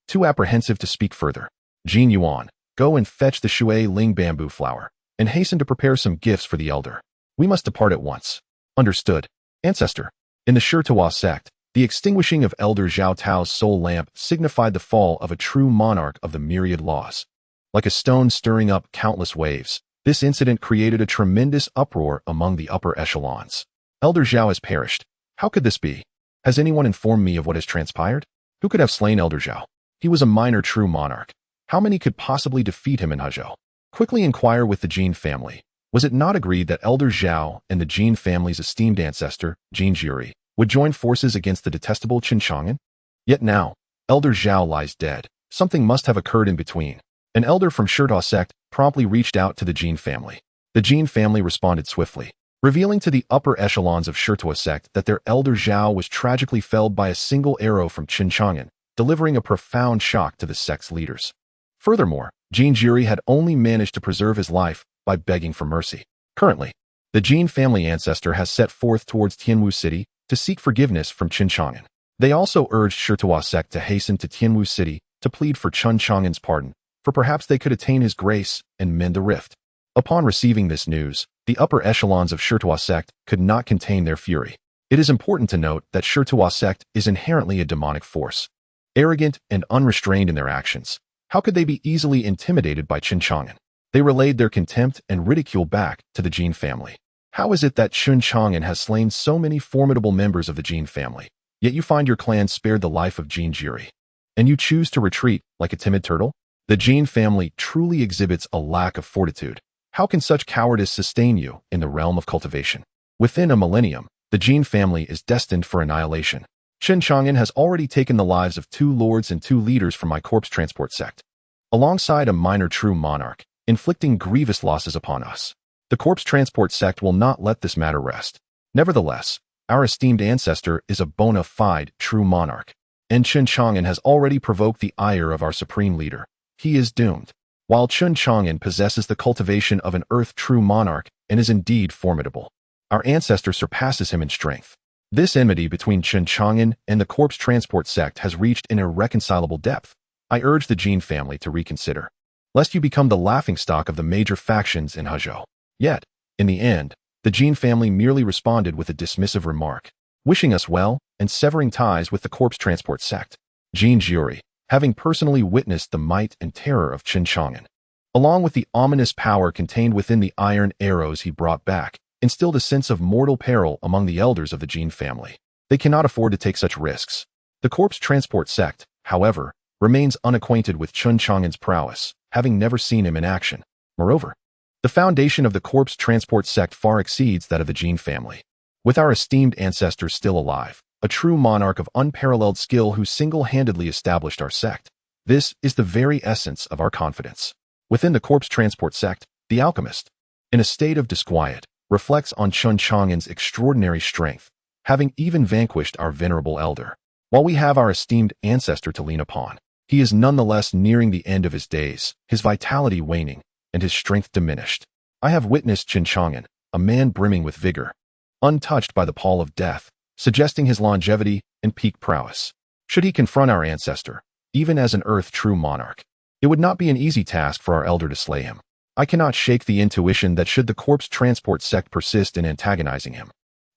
Too apprehensive to speak further, Jin Yuan, go and fetch the Shui Ling bamboo flower, and hasten to prepare some gifts for the elder. We must depart at once. Understood, ancestor. In the Shirtuo sect, the extinguishing of Elder Zhao Tao's soul lamp signified the fall of a true monarch of the myriad laws. Like a stone stirring up countless waves, this incident created a tremendous uproar among the upper echelons. Elder Zhao has perished. How could this be? Has anyone informed me of what has transpired? Who could have slain Elder Zhao? He was a minor true monarch. How many could possibly defeat him in Hezhou? Quickly inquire with the Jin family. Was it not agreed that Elder Zhao and the Jin family's esteemed ancestor, Jin Juri, would join forces against the detestable Chen Chang'an? Yet now, Elder Zhao lies dead. Something must have occurred in between. An elder from Shirtuo sect promptly reached out to the Jin family. The Jin family responded swiftly, revealing to the upper echelons of Shirtuo sect that their Elder Zhao was tragically felled by a single arrow from Chen Chang'an, delivering a profound shock to the sect's leaders. Furthermore, Jin Juri had only managed to preserve his life by begging for mercy. Currently, the Jin family ancestor has set forth towards Tianwu City to seek forgiveness from Chen Chang'an. They also urged Shirtuo sect to hasten to Tianwu City to plead for Chen Chang'an's pardon, for perhaps they could attain his grace and mend the rift. Upon receiving this news, the upper echelons of Shirtuo sect could not contain their fury. It is important to note that Shirtuo sect is inherently a demonic force. Arrogant and unrestrained in their actions, how could they be easily intimidated by Chen Chang'an? They relayed their contempt and ridicule back to the Jin family. How is it that Chen Chang'an has slain so many formidable members of the Jin family? Yet you find your clan spared the life of Jin Jiri. And you choose to retreat like a timid turtle? The Jin family truly exhibits a lack of fortitude. How can such cowardice sustain you in the realm of cultivation? Within a millennium, the Jin family is destined for annihilation. Chen Chang'an has already taken the lives of 2 lords and 2 leaders from my corpse transport sect, alongside a minor true monarch, inflicting grievous losses upon us. The corpse transport sect will not let this matter rest. Nevertheless, our esteemed ancestor is a bona fide true monarch, and Chen Chang'an has already provoked the ire of our supreme leader. He is doomed. While Chen Chang'an possesses the cultivation of an earth true monarch and is indeed formidable, our ancestor surpasses him in strength. This enmity between Chen Chang'an and the corpse transport sect has reached an irreconcilable depth. I urge the Jin family to reconsider, lest you become the laughingstock of the major factions in Hezhou. Yet, in the end, the Jin family merely responded with a dismissive remark, wishing us well and severing ties with the corpse transport sect. Jin Jiri, having personally witnessed the might and terror of Chen Chang'an, along with the ominous power contained within the iron arrows he brought back, instilled a sense of mortal peril among the elders of the Jin family. They cannot afford to take such risks. The corpse transport sect, however, remains unacquainted with Chen Chang'an's prowess, having never seen him in action. Moreover, the foundation of the corpse transport sect far exceeds that of the Jin family. With our esteemed ancestors still alive, a true monarch of unparalleled skill who single-handedly established our sect, this is the very essence of our confidence. Within the corpse transport sect, the alchemist, in a state of disquiet, reflects on Chen Chang'an's extraordinary strength, having even vanquished our venerable elder. While we have our esteemed ancestor to lean upon, he is nonetheless nearing the end of his days, his vitality waning, and his strength diminished. I have witnessed Chen Chang'an, a man brimming with vigor, untouched by the pall of death, suggesting his longevity and peak prowess. Should he confront our ancestor, even as an earth true monarch, it would not be an easy task for our elder to slay him. I cannot shake the intuition that should the corpse transport sect persist in antagonizing him,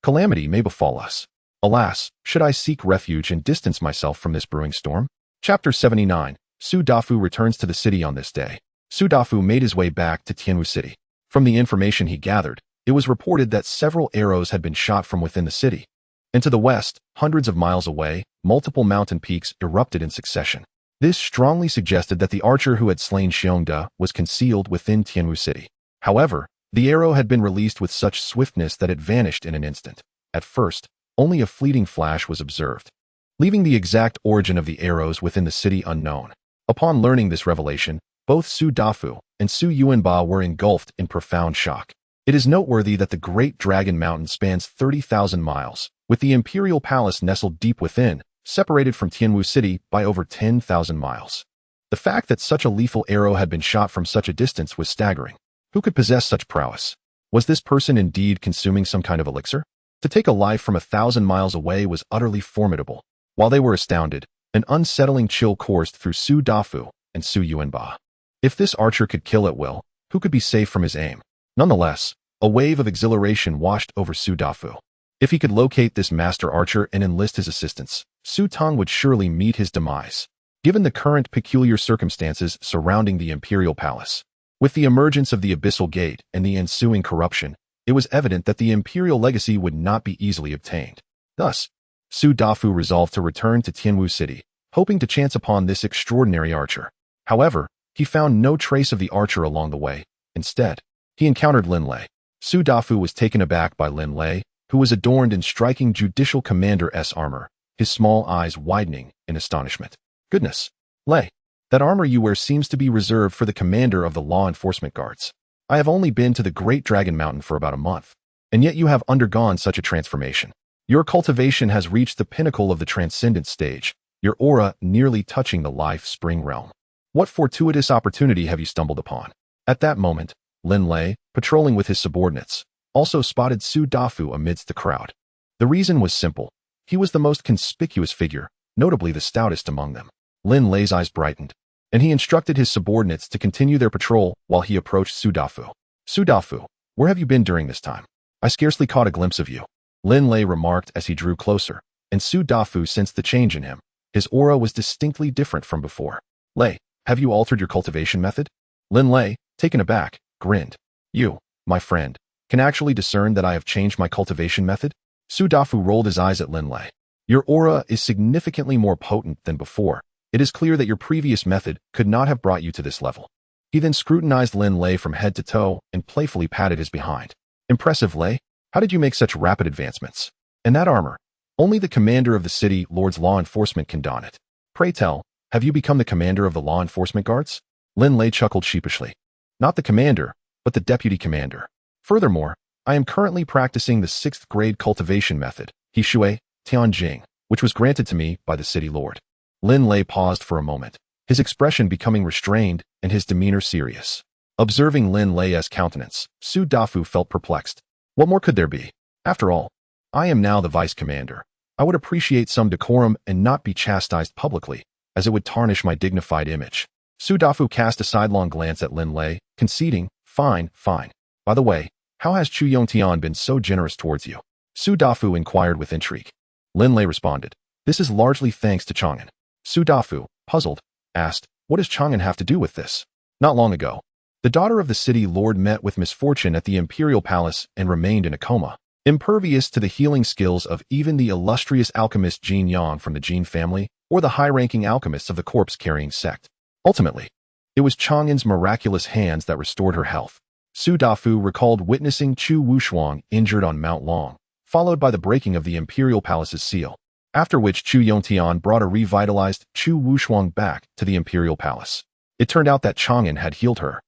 calamity may befall us. Alas, should I seek refuge and distance myself from this brewing storm? Chapter 79. Su Dafu returns to the city on this day. Su Dafu made his way back to Tianwu City. From the information he gathered, it was reported that several arrows had been shot from within the city. And to the west, hundreds of miles away, multiple mountain peaks erupted in succession. This strongly suggested that the archer who had slain Xiongda was concealed within Tianwu City. However, the arrow had been released with such swiftness that it vanished in an instant. At first, only a fleeting flash was observed, leaving the exact origin of the arrows within the city unknown. Upon learning this revelation, both Su Dafu and Su Yuanba were engulfed in profound shock. It is noteworthy that the Great Dragon Mountain spans 30,000 miles, with the Imperial Palace nestled deep within, separated from Tianwu City by over 10,000 miles. The fact that such a lethal arrow had been shot from such a distance was staggering. Who could possess such prowess? Was this person indeed consuming some kind of elixir? To take a life from 1,000 miles away was utterly formidable. While they were astounded, an unsettling chill coursed through Su Dafu and Su Yuanba. If this archer could kill at will, who could be safe from his aim? Nonetheless, a wave of exhilaration washed over Su Dafu. If he could locate this master archer and enlist his assistance, Su Tong would surely meet his demise. Given the current peculiar circumstances surrounding the Imperial Palace, with the emergence of the Abyssal Gate and the ensuing corruption, it was evident that the Imperial legacy would not be easily obtained. Thus, Su Dafu resolved to return to Tianwu City, hoping to chance upon this extraordinary archer. However, he found no trace of the archer along the way. Instead, he encountered Lin Lei. Su Dafu was taken aback by Lin Lei, who was adorned in striking judicial commander-s armor, his small eyes widening in astonishment. Goodness, Lei, that armor you wear seems to be reserved for the commander of the law enforcement guards. I have only been to the Great Dragon Mountain for about a month, and yet you have undergone such a transformation. Your cultivation has reached the pinnacle of the transcendent stage, your aura nearly touching the life spring realm. What fortuitous opportunity have you stumbled upon? At that moment, Lin Lei, patrolling with his subordinates, also spotted Su Dafu amidst the crowd. The reason was simple. He was the most conspicuous figure, notably the stoutest among them. Lin Lei's eyes brightened, and he instructed his subordinates to continue their patrol while he approached Su Dafu. Su Dafu, where have you been during this time? I scarcely caught a glimpse of you, Lin Lei remarked as he drew closer, and Su Dafu sensed the change in him. His aura was distinctly different from before. Lei, have you altered your cultivation method? Lin Lei, taken aback, grinned. You, my friend, can actually discern that I have changed my cultivation method? Su Dafu rolled his eyes at Lin Lei. Your aura is significantly more potent than before. It is clear that your previous method could not have brought you to this level. He then scrutinized Lin Lei from head to toe and playfully patted his behind. Impressive, Lei. How did you make such rapid advancements? And that armor? Only the commander of the city lord's law enforcement can don it. Pray tell, have you become the commander of the law enforcement guards? Lin Lei chuckled sheepishly. Not the commander, but the deputy commander. Furthermore, I am currently practicing the 6th grade cultivation method, Hishui Tianjing, which was granted to me by the city lord. Lin Lei paused for a moment, his expression becoming restrained and his demeanor serious. Observing Lin Lei's countenance, Su Dafu felt perplexed. What more could there be? After all, I am now the vice commander. I would appreciate some decorum and not be chastised publicly, as it would tarnish my dignified image. Su Dafu cast a sidelong glance at Lin Lei, conceding, fine, fine. By the way, how has Chu Yongtian been so generous towards you? Su Dafu inquired with intrigue. Lin Lei responded, this is largely thanks to Chang'an. Su Dafu, puzzled, asked, what does Chang'an have to do with this? Not long ago, the daughter of the city lord met with misfortune at the imperial palace and remained in a coma, impervious to the healing skills of even the illustrious alchemist Jin Yang from the Jin family or the high-ranking alchemists of the corpse-carrying sect. Ultimately, it was Chang'an's miraculous hands that restored her health. Su Dafu recalled witnessing Chu Wushuang injured on Mount Long, followed by the breaking of the imperial palace's seal, after which Chu Yongtian brought a revitalized Chu Wushuang back to the imperial palace. It turned out that Chang'an had healed her.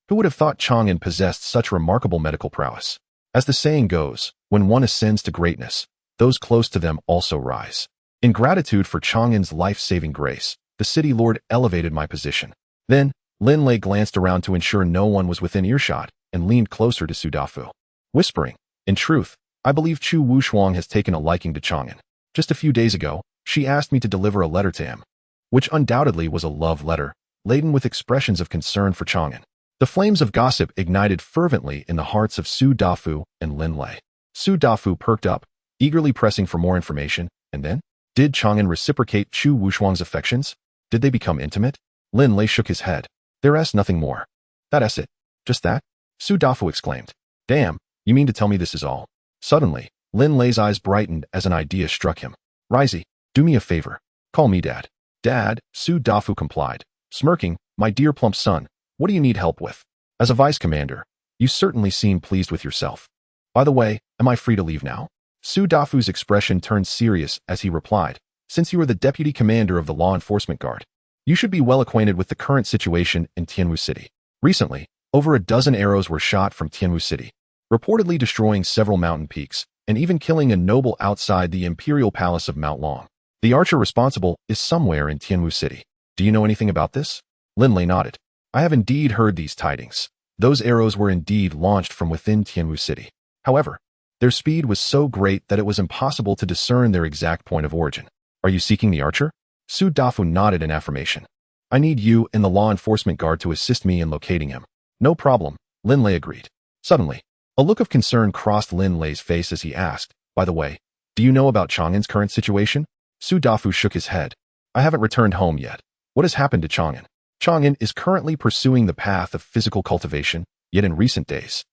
Who would have thought Chang'an possessed such remarkable medical prowess? As the saying goes, when one ascends to greatness, those close to them also rise. In gratitude for Chang'an's life-saving grace, the city lord elevated my position. Then, Lin Lei glanced around to ensure no one was within earshot and leaned closer to Su Dafu, whispering, in truth, I believe Chu Wushuang has taken a liking to Chang'an. Just a few days ago, she asked me to deliver a letter to him, which undoubtedly was a love letter, laden with expressions of concern for Chang'an. The flames of gossip ignited fervently in the hearts of Su Dafu and Lin Lei. Su Dafu perked up, eagerly pressing for more information, and then, did Chang'an reciprocate Chu Wushuang's affections? Did they become intimate? Lin Lei shook his head. There's nothing more. That's it. Just that? Su Dafu exclaimed. Damn, you mean to tell me this is all? Suddenly, Lin Lei's eyes brightened as an idea struck him. Risey, do me a favor. Call me Dad. Dad, Su Dafu complied, smirking, my dear plump son, what do you need help with? As a vice commander, you certainly seem pleased with yourself. By the way, am I free to leave now? Su Dafu's expression turned serious as he replied, since you are the deputy commander of the law enforcement guard, you should be well acquainted with the current situation in Tianwu City. Recently, over a dozen arrows were shot from Tianwu City, reportedly destroying several mountain peaks and even killing a noble outside the imperial palace of Mount Long. The archer responsible is somewhere in Tianwu City. Do you know anything about this? Lin Lei nodded. I have indeed heard these tidings. Those arrows were indeed launched from within Tianwu City. However, their speed was so great that it was impossible to discern their exact point of origin. Are you seeking the archer? Su Dafu nodded in affirmation. I need you and the law enforcement guard to assist me in locating him. No problem, Lin Lei agreed. Suddenly, a look of concern crossed Lin Lei's face as he asked, by the way, do you know about Chang'an's current situation? Su Dafu shook his head. I haven't returned home yet. What has happened to Chang'an? Chang'an is currently pursuing the path of physical cultivation, yet in recent days,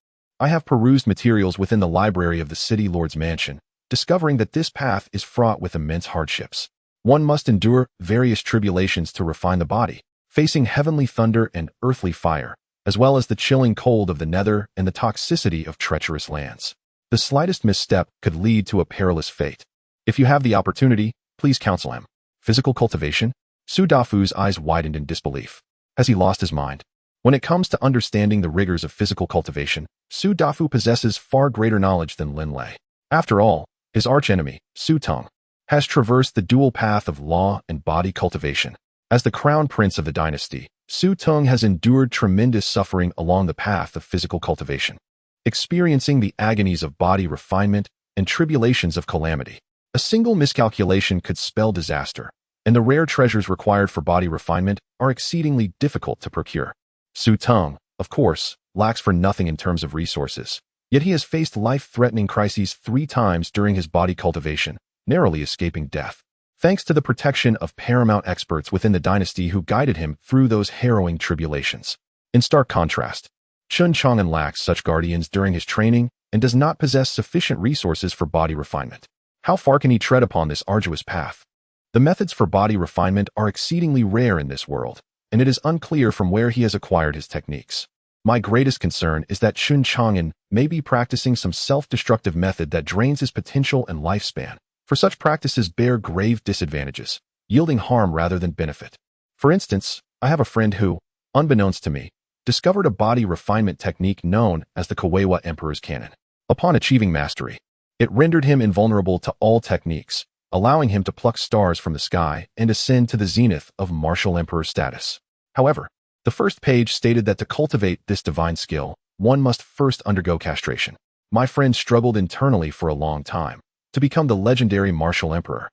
I have perused materials within the library of the city lord's mansion, discovering that this path is fraught with immense hardships. One must endure various tribulations to refine the body, facing heavenly thunder and earthly fire, as well as the chilling cold of the nether and the toxicity of treacherous lands. The slightest misstep could lead to a perilous fate. If you have the opportunity, please counsel him. Physical cultivation? Su Dafu's eyes widened in disbelief. Has he lost his mind? When it comes to understanding the rigors of physical cultivation, Su Dafu possesses far greater knowledge than Lin Lei. After all, his archenemy, Su Teng, has traversed the dual path of law and body cultivation. As the crown prince of the dynasty, Su Teng has endured tremendous suffering along the path of physical cultivation, experiencing the agonies of body refinement and tribulations of calamity. A single miscalculation could spell disaster, and the rare treasures required for body refinement are exceedingly difficult to procure. Su Teng, of course, lacks for nothing in terms of resources, yet he has faced life-threatening crises 3 times during his body cultivation, narrowly escaping death, thanks to the protection of paramount experts within the dynasty who guided him through those harrowing tribulations. In stark contrast, Chen Chang'an lacks such guardians during his training and does not possess sufficient resources for body refinement. How far can he tread upon this arduous path? The methods for body refinement are exceedingly rare in this world, and it is unclear from where he has acquired his techniques. My greatest concern is that Chen Chang'an may be practicing some self-destructive method that drains his potential and lifespan, for such practices bear grave disadvantages, yielding harm rather than benefit. For instance, I have a friend who, unbeknownst to me, discovered a body refinement technique known as the Kawewa Emperor's Cannon. Upon achieving mastery, it rendered him invulnerable to all techniques, allowing him to pluck stars from the sky and ascend to the zenith of martial emperor status. However, the first page stated that to cultivate this divine skill, one must first undergo castration. My friend struggled internally for a long time to become the legendary martial emperor.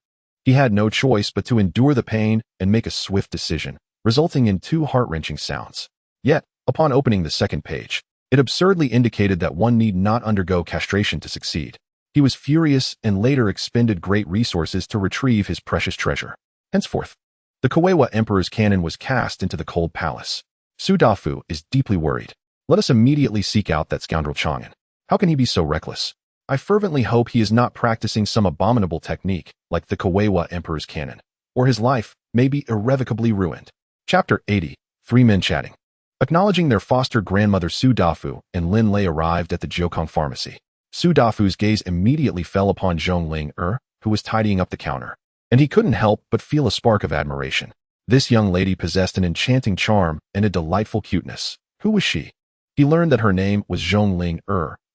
He had no choice but to endure the pain and make a swift decision, resulting in 2 heart-wrenching sounds. Yet, upon opening the second page, it absurdly indicated that one need not undergo castration to succeed. He was furious and later expended great resources to retrieve his precious treasure. Henceforth, the Kawewa Emperor's cannon was cast into the cold palace. Su Dafu is deeply worried. Let us immediately seek out that scoundrel Chang'an. How can he be so reckless? I fervently hope he is not practicing some abominable technique like the Kawewa Emperor's cannon, or his life may be irrevocably ruined. Chapter 80. 3 Men Chatting. Acknowledging their foster grandmother Su Dafu and Lin Lei arrived at the Jiukong pharmacy. Su Dafu's gaze immediately fell upon Zhong Ling who was tidying up the counter, and he couldn't help but feel a spark of admiration. This young lady possessed an enchanting charm and a delightful cuteness. Who was she? He learned that her name was Zhong Ling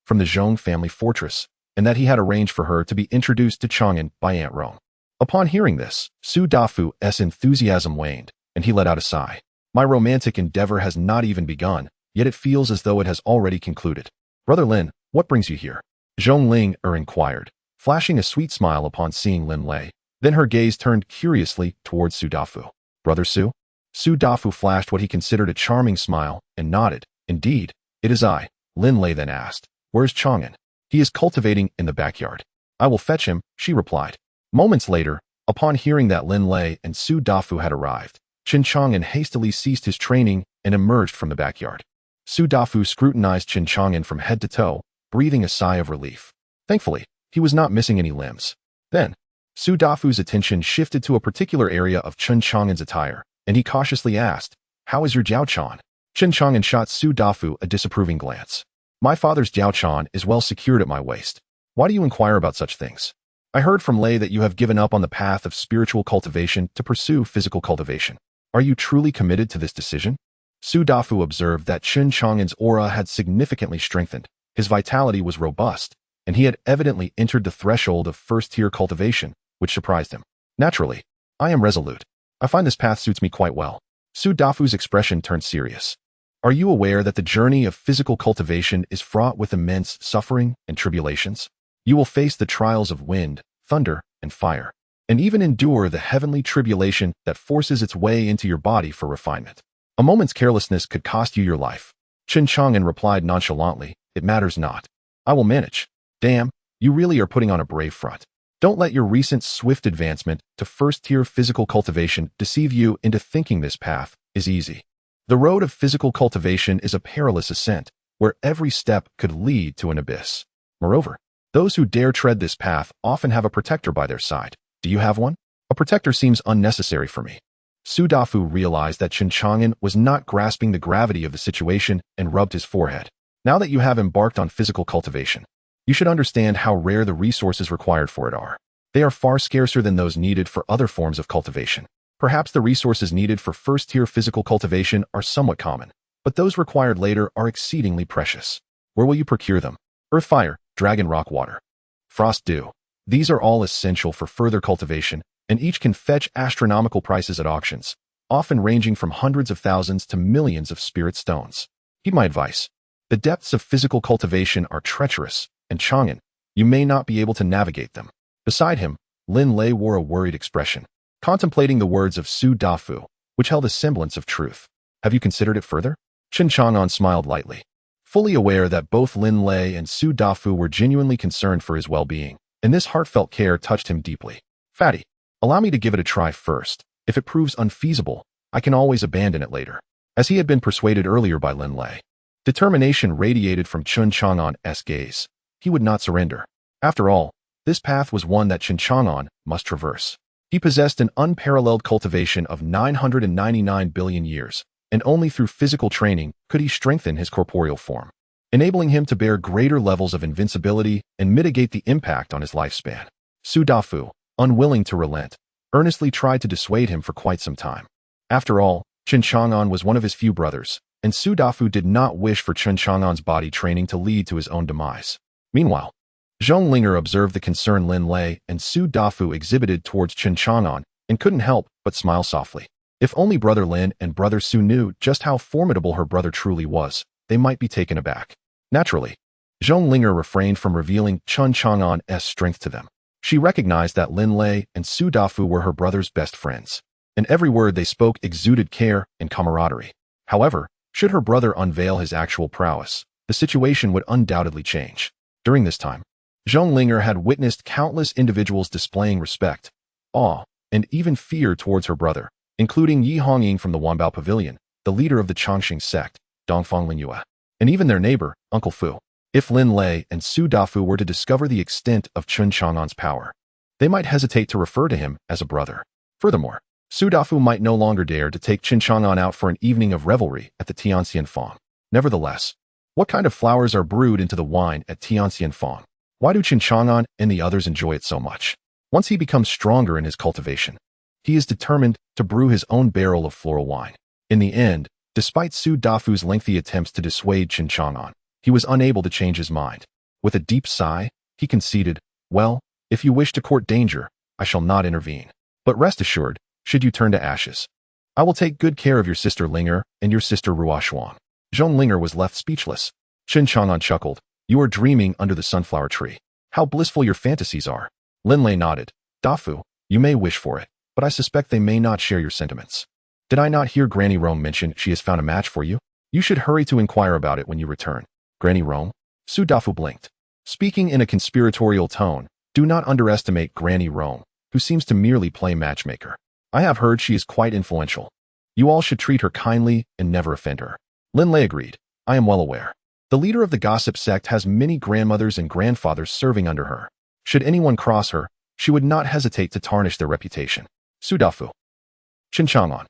from the Zhong family fortress, and that he had arranged for her to be introduced to Chang'an by Aunt Rome. Upon hearing this, Su Dafu's enthusiasm waned, and he let out a sigh. My romantic endeavor has not even begun, yet it feels as though it has already concluded. Brother Lin, what brings you here? Zhong Ling inquired, flashing a sweet smile upon seeing Lin Lei. Then her gaze turned curiously towards Su Dafu. Brother Su? Su Dafu flashed what he considered a charming smile and nodded. Indeed, it is I. Lin Lei then asked, where's Chang'an? He is cultivating in the backyard. I will fetch him, she replied. Moments later, upon hearing that Lin Lei and Su Dafu had arrived, Chen Chang'an hastily ceased his training and emerged from the backyard. Su Dafu scrutinized Chen Chang'an from head to toe, breathing a sigh of relief. Thankfully, he was not missing any limbs. Then, Su Dafu's attention shifted to a particular area of Chen Chang'an's attire, and he cautiously asked, how is your jiaochan? Chen Chang'an shot Su Dafu a disapproving glance. My father's jiaochan is well secured at my waist. Why do you inquire about such things? I heard from Lei that you have given up on the path of spiritual cultivation to pursue physical cultivation. Are you truly committed to this decision? Su Dafu observed that Chen Chang'an's aura had significantly strengthened. His vitality was robust, and he had evidently entered the threshold of first-tier cultivation, which surprised him. Naturally, I am resolute. I find this path suits me quite well. Su Dafu's expression turned serious. Are you aware that the journey of physical cultivation is fraught with immense suffering and tribulations? You will face the trials of wind, thunder, and fire, and even endure the heavenly tribulation that forces its way into your body for refinement. A moment's carelessness could cost you your life. Chen Chang'an replied nonchalantly, it matters not. I will manage. Damn, you really are putting on a brave front. Don't let your recent swift advancement to first-tier physical cultivation deceive you into thinking this path is easy. The road of physical cultivation is a perilous ascent, where every step could lead to an abyss. Moreover, those who dare tread this path often have a protector by their side. Do you have one? A protector seems unnecessary for me. Su Dafu realized that Chen Chang'an was not grasping the gravity of the situation and rubbed his forehead. Now that you have embarked on physical cultivation, you should understand how rare the resources required for it are. They are far scarcer than those needed for other forms of cultivation. Perhaps the resources needed for first-tier physical cultivation are somewhat common, but those required later are exceedingly precious. Where will you procure them? Earth fire, dragon rock water, frost dew. These are all essential for further cultivation, and each can fetch astronomical prices at auctions, often ranging from hundreds of thousands to millions of spirit stones. Heed my advice. The depths of physical cultivation are treacherous, and Chang'an, you may not be able to navigate them. Beside him, Lin Lei wore a worried expression, contemplating the words of Su Dafu, which held a semblance of truth. Have you considered it further? Chen Chang'an smiled lightly, fully aware that both Lin Lei and Su Dafu were genuinely concerned for his well-being, and this heartfelt care touched him deeply. Fatty, allow me to give it a try first. If it proves unfeasible, I can always abandon it later. As he had been persuaded earlier by Lin Lei, determination radiated from Chen Chang'an's gaze. He would not surrender. After all, This path was one that Chen Chang'an must traverse. He possessed an unparalleled cultivation of 999 billion years, and only through physical training could he strengthen his corporeal form, enabling him to bear greater levels of invincibility and mitigate the impact on his lifespan. Su Dafu, unwilling to relent, earnestly tried to dissuade him for quite some time. After all, Chen Chang'an was one of his few brothers, and Su Dafu did not wish for Chen Chang'an's body training to lead to his own demise. Meanwhile, Zhong Linger observed the concern Lin Lei and Su Dafu exhibited towards Chen Chang'an and couldn't help but smile softly. If only Brother Lin and Brother Su knew just how formidable her brother truly was, they might be taken aback. Naturally, Zhong Linger refrained from revealing Chen Chang'an's strength to them. She recognized that Lin Lei and Su Dafu were her brother's best friends, and every word they spoke exuded care and camaraderie. However, should her brother unveil his actual prowess, the situation would undoubtedly change. During this time, Zhong Linger had witnessed countless individuals displaying respect, awe, and even fear towards her brother, including Yi Hongying from the Wanbao Pavilion, the leader of the Chongqing sect, Dongfang Linyue, and even their neighbor, Uncle Fu. If Lin Lei and Su Dafu were to discover the extent of Chen Chang'an's power, they might hesitate to refer to him as a brother. Furthermore, Su Dafu might no longer dare to take Chen Chang'an out for an evening of revelry at the Tianxian Farm. Nevertheless, what kind of flowers are brewed into the wine at Tianxian Farm? Why do Chen Chang'an and the others enjoy it so much? Once he becomes stronger in his cultivation, he is determined to brew his own barrel of floral wine. In the end, despite Su Dafu's lengthy attempts to dissuade Chen Chang'an, he was unable to change his mind. With a deep sigh, he conceded, "Well, if you wish to court danger, I shall not intervene. But rest assured, should you turn to ashes, I will take good care of your sister Linger and your sister Ruoshuang." Zhong Linger was left speechless. Chen Chang'an chuckled, "You are dreaming under the sunflower tree. How blissful your fantasies are." Lin Lei nodded. "Dafu, you may wish for it, but I suspect they may not share your sentiments. Did I not hear Granny Rome mention she has found a match for you? You should hurry to inquire about it when you return." Granny Rome? Su Dafu blinked. Speaking in a conspiratorial tone, do not underestimate Granny Rome, who seems to merely play matchmaker. I have heard she is quite influential. You all should treat her kindly and never offend her. Lin Lei agreed. I am well aware. The leader of the gossip sect has many grandmothers and grandfathers serving under her. Should anyone cross her, she would not hesitate to tarnish their reputation. Su Dafu. Chen Chang'an.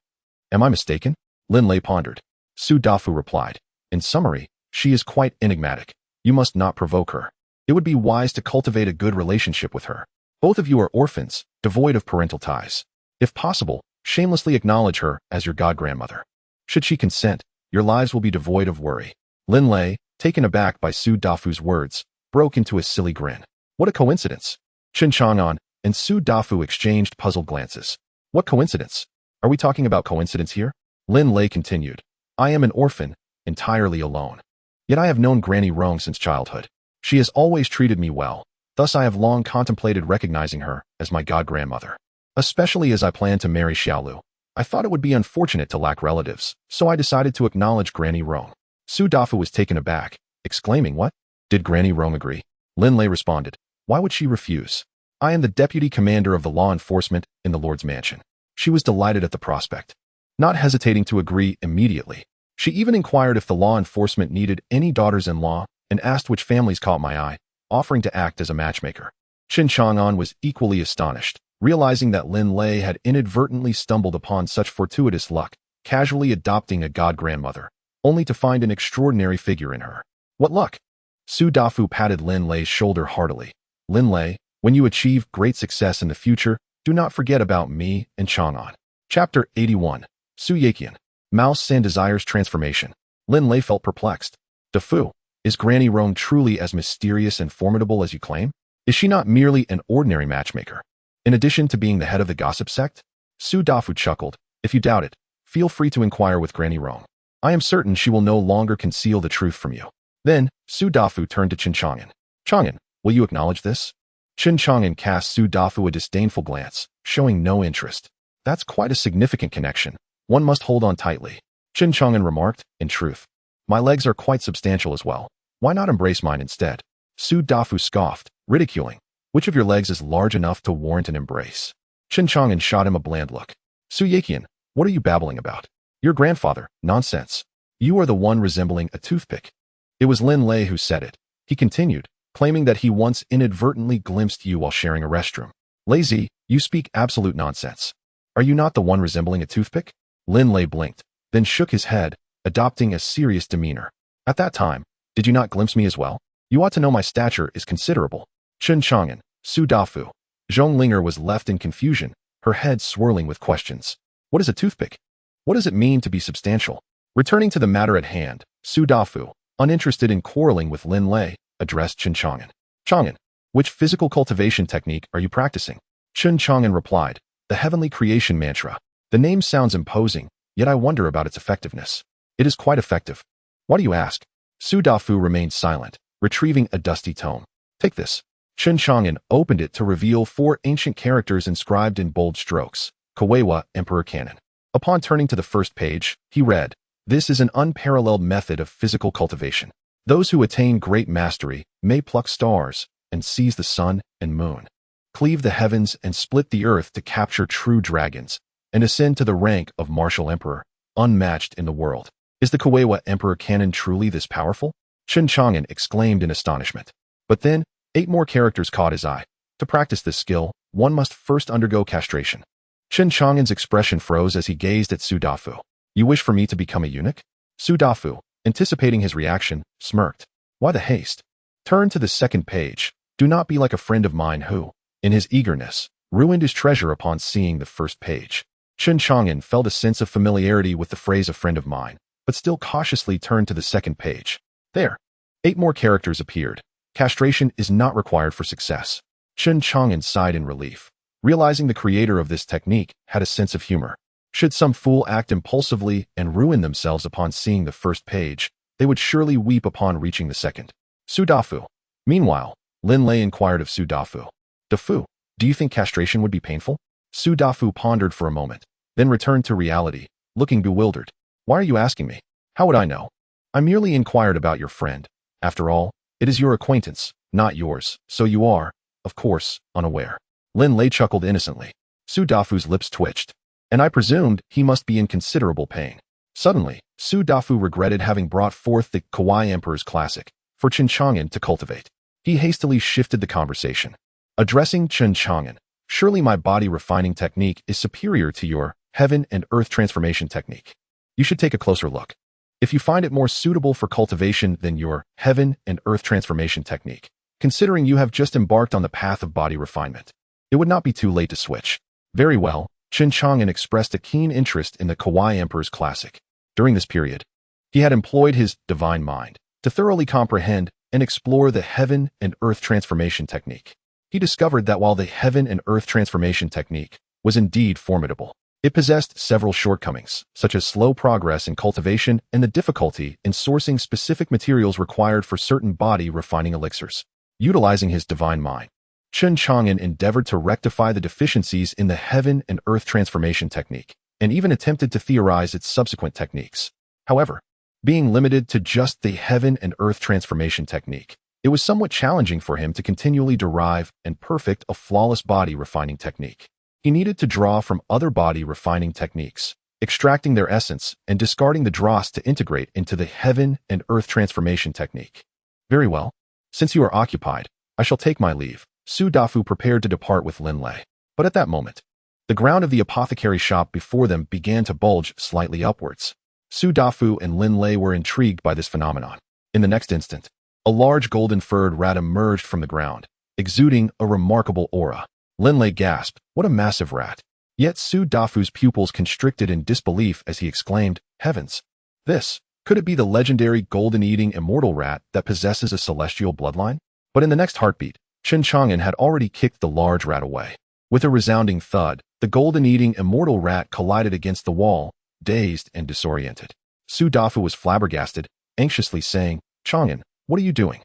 Am I mistaken? Lin Lei pondered. Su Dafu replied. In summary, she is quite enigmatic. You must not provoke her. It would be wise to cultivate a good relationship with her. Both of you are orphans, devoid of parental ties. If possible, shamelessly acknowledge her as your god-grandmother. Should she consent, your lives will be devoid of worry. Lin Lei, taken aback by Su Dafu's words, broke into a silly grin. What a coincidence! Chen Chang'an and Su Dafu exchanged puzzled glances. What coincidence? Are we talking about coincidence here? Lin Lei continued. I am an orphan, entirely alone. Yet I have known Granny Rong since childhood. She has always treated me well, thus I have long contemplated recognizing her as my god-grandmother. Especially as I plan to marry Xiaolu. I thought it would be unfortunate to lack relatives, so I decided to acknowledge Granny Rong. Su Dafu was taken aback, exclaiming, What? Did Granny Rong agree? Lin Lei responded. Why would she refuse? I am the deputy commander of the law enforcement in the Lord's mansion. She was delighted at the prospect. Not hesitating to agree immediately, she even inquired if the law enforcement needed any daughters-in-law and asked which families caught my eye, offering to act as a matchmaker. Chen Chang'an was equally astonished, realizing that Lin Lei had inadvertently stumbled upon such fortuitous luck, casually adopting a god-grandmother, only to find an extraordinary figure in her. What luck? Su Dafu patted Lin Lei's shoulder heartily. Lin Lei, when you achieve great success in the future, do not forget about me and Chang'an. Chapter 81. Su Yaqian. Mouse and Desire's Transformation. Lin Lei felt perplexed. Dafu, is Granny Rong truly as mysterious and formidable as you claim? Is she not merely an ordinary matchmaker? In addition to being the head of the gossip sect? Su Dafu chuckled. If you doubt it, feel free to inquire with Granny Rong. I am certain she will no longer conceal the truth from you. Then, Su Dafu turned to Chen Chang'an. Chang'an, will you acknowledge this? Chen Chang'an cast Su Dafu a disdainful glance, showing no interest. That's quite a significant connection. One must hold on tightly. Chen Chang'an remarked, in truth. My legs are quite substantial as well. Why not embrace mine instead? Su Dafu scoffed, ridiculing. Which of your legs is large enough to warrant an embrace? Chen Chang'an shot him a bland look. Su Yaqian, what are you babbling about? Your grandfather, nonsense. You are the one resembling a toothpick. It was Lin Lei who said it. He continued, claiming that he once inadvertently glimpsed you while sharing a restroom. Lazy, you speak absolute nonsense. Are you not the one resembling a toothpick? Lin Lei blinked, then shook his head, adopting a serious demeanor. At that time, did you not glimpse me as well? You ought to know my stature is considerable. Chen Chang'an, Su Dafu. Zhong Linger was left in confusion, her head swirling with questions. What is a toothpick? What does it mean to be substantial? Returning to the matter at hand, Su Dafu, uninterested in quarreling with Lin Lei, addressed Chen Chang'an. Chang'an, which physical cultivation technique are you practicing? Chen Chang'an replied, the heavenly creation mantra. The name sounds imposing, yet I wonder about its effectiveness. It is quite effective. Why do you ask? Su Dafu remained silent, retrieving a dusty tome. Take this. Chen Chang'an opened it to reveal 4 ancient characters inscribed in bold strokes. Kawewa, Emperor Canon. Upon turning to the first page, he read, this is an unparalleled method of physical cultivation. Those who attain great mastery may pluck stars and seize the sun and moon, cleave the heavens and split the earth to capture true dragons, and ascend to the rank of martial emperor, unmatched in the world. Is the Kawewa Emperor Canon truly this powerful? Chen Chang'an exclaimed in astonishment. But then, 8 more characters caught his eye. To practice this skill, one must first undergo castration. Chen Chang'an's expression froze as he gazed at Su Dafu. You wish for me to become a eunuch? Su Dafu, anticipating his reaction, smirked. Why the haste? Turn to the second page. Do not be like a friend of mine who, in his eagerness, ruined his treasure upon seeing the first page. Chen Chang'an felt a sense of familiarity with the phrase a friend of mine, but still cautiously turned to the second page. There. 8 more characters appeared. Castration is not required for success. Chen Chang'an sighed in relief, realizing the creator of this technique had a sense of humor. Should some fool act impulsively and ruin themselves upon seeing the first page, they would surely weep upon reaching the second. Su Dafu. Meanwhile, Lin Lei inquired of Su Dafu. Dafu, do you think castration would be painful? Su Dafu pondered for a moment, then returned to reality, looking bewildered. Why are you asking me? How would I know? I merely inquired about your friend. After all, it is your acquaintance, not yours, so you are, of course, unaware. Lin Lei chuckled innocently. Su Dafu's lips twitched, and I presumed he must be in considerable pain. Suddenly, Su Dafu regretted having brought forth the Kawaii Emperor's classic for Chen Chang'an to cultivate. He hastily shifted the conversation. Addressing Chen Chang'an, surely my body refining technique is superior to your heaven and earth transformation technique. You should take a closer look. If you find it more suitable for cultivation than your heaven and earth transformation technique, considering you have just embarked on the path of body refinement, it would not be too late to switch. Very well, Chen Chang'an expressed a keen interest in the Kawaii Emperor's classic. During this period, he had employed his divine mind to thoroughly comprehend and explore the heaven and earth transformation technique. He discovered that while the heaven and earth transformation technique was indeed formidable, it possessed several shortcomings, such as slow progress in cultivation and the difficulty in sourcing specific materials required for certain body refining elixirs. Utilizing his divine mind, Chen Chang'an endeavored to rectify the deficiencies in the heaven and earth transformation technique, and even attempted to theorize its subsequent techniques. However, being limited to just the heaven and earth transformation technique, it was somewhat challenging for him to continually derive and perfect a flawless body refining technique. He needed to draw from other body refining techniques, extracting their essence and discarding the dross to integrate into the heaven and earth transformation technique. Very well. Since you are occupied, I shall take my leave. Su Dafu prepared to depart with Lin Lei. But at that moment, the ground of the apothecary shop before them began to bulge slightly upwards. Su Dafu and Lin Lei were intrigued by this phenomenon. In the next instant, a large golden-furred rat emerged from the ground, exuding a remarkable aura. Lin Lei gasped, what a massive rat. Yet Su Dafu's pupils constricted in disbelief as he exclaimed, heavens! Could it be the legendary golden-eating immortal rat that possesses a celestial bloodline? But in the next heartbeat, Chen Chang'an had already kicked the large rat away. With a resounding thud, the golden-eating immortal rat collided against the wall, dazed and disoriented. Su Dafu was flabbergasted, anxiously saying, Chang'an, what are you doing?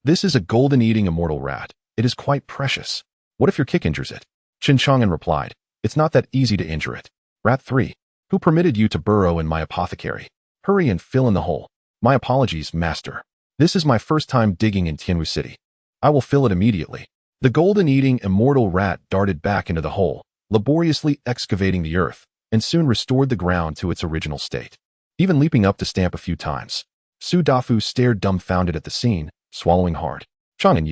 This is a golden-eating immortal rat. It is quite precious. What if your kick injures it? Chen Chang'an replied, it's not that easy to injure it. Rat 3. Who permitted you to burrow in my apothecary? Hurry and fill in the hole. My apologies, master. This is my first time digging in Tianwu City. I will fill it immediately. The golden-eating immortal rat darted back into the hole, laboriously excavating the earth, and soon restored the ground to its original state, even leaping up to stamp a few times. Su Dafu stared dumbfounded at the scene, swallowing hard. Chang'an,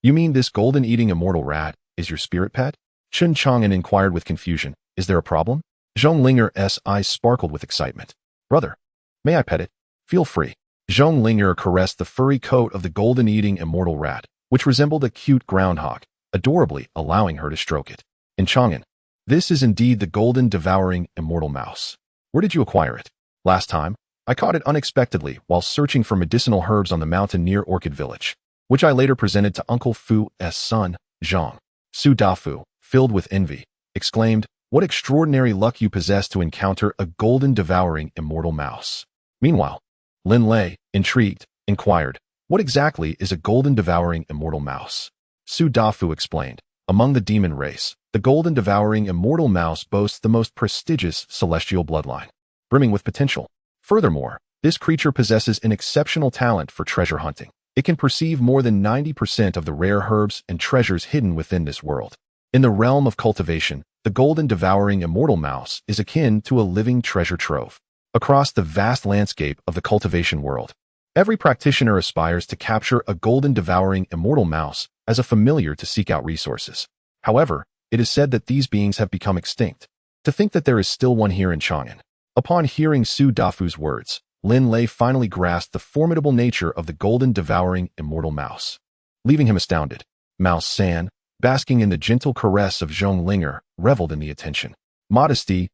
you mean this golden-eating immortal rat is your spirit pet? Chen Chang'an inquired with confusion. Is there a problem? Zhonglinger's eyes sparkled with excitement. Brother, may I pet it? Feel free. Zhonglinger caressed the furry coat of the golden-eating immortal rat, which resembled a cute groundhog, adorably allowing her to stroke it. In Chang'an, this is indeed the golden-devouring immortal mouse. Where did you acquire it? Last time, I caught it unexpectedly while searching for medicinal herbs on the mountain near Orchid Village, which I later presented to Uncle Fu's son, Zhang. Su Dafu, filled with envy, exclaimed, "What extraordinary luck you possess to encounter a golden-devouring immortal mouse." Meanwhile, Lin Lei, intrigued, inquired, "What exactly is a golden-devouring immortal mouse?" Su Dafu explained, "Among the demon race, the golden-devouring immortal mouse boasts the most prestigious celestial bloodline, brimming with potential. Furthermore, this creature possesses an exceptional talent for treasure hunting. It can perceive more than 90% of the rare herbs and treasures hidden within this world. In the realm of cultivation, the golden-devouring immortal mouse is akin to a living treasure trove. Across the vast landscape of the cultivation world, every practitioner aspires to capture a golden-devouring immortal mouse as a familiar to seek out resources. However, it is said that these beings have become extinct. To think that there is still one here in Chang'an." Upon hearing Su Dafu's words, Lin Lei finally grasped the formidable nature of the golden-devouring immortal mouse. Leaving him astounded, Mouse San, basking in the gentle caress of Zhonglinger, reveled in the attention. Modesty,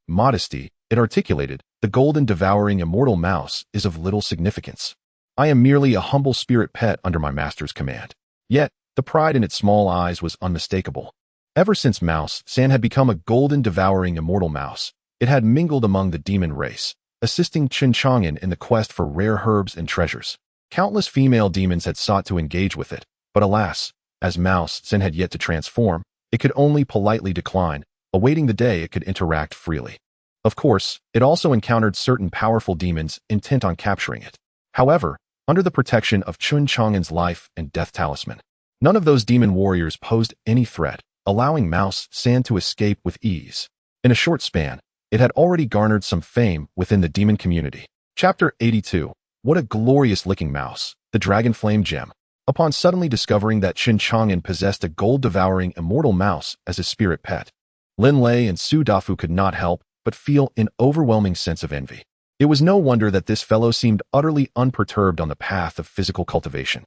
it articulated, the golden-devouring immortal mouse is of little significance. I am merely a humble spirit pet under my master's command. Yet, the pride in its small eyes was unmistakable. Ever since Mouse San had become a golden-devouring immortal mouse, it had mingled among the demon race, assisting Chen Chang'an in the quest for rare herbs and treasures. Countless female demons had sought to engage with it, but alas, as Mouse San had yet to transform, it could only politely decline, awaiting the day it could interact freely. Of course, it also encountered certain powerful demons intent on capturing it. However, under the protection of Chen Chang'an's life and death talisman, none of those demon warriors posed any threat, allowing Mouse San to escape with ease. In a short span, it had already garnered some fame within the demon community. Chapter 82. What a glorious-looking mouse, the Dragon Flame Gem. Upon suddenly discovering that Chen Chang'an possessed a gold-devouring immortal mouse as his spirit pet, Lin Lei and Su Dafu could not help but feel an overwhelming sense of envy. It was no wonder that this fellow seemed utterly unperturbed on the path of physical cultivation.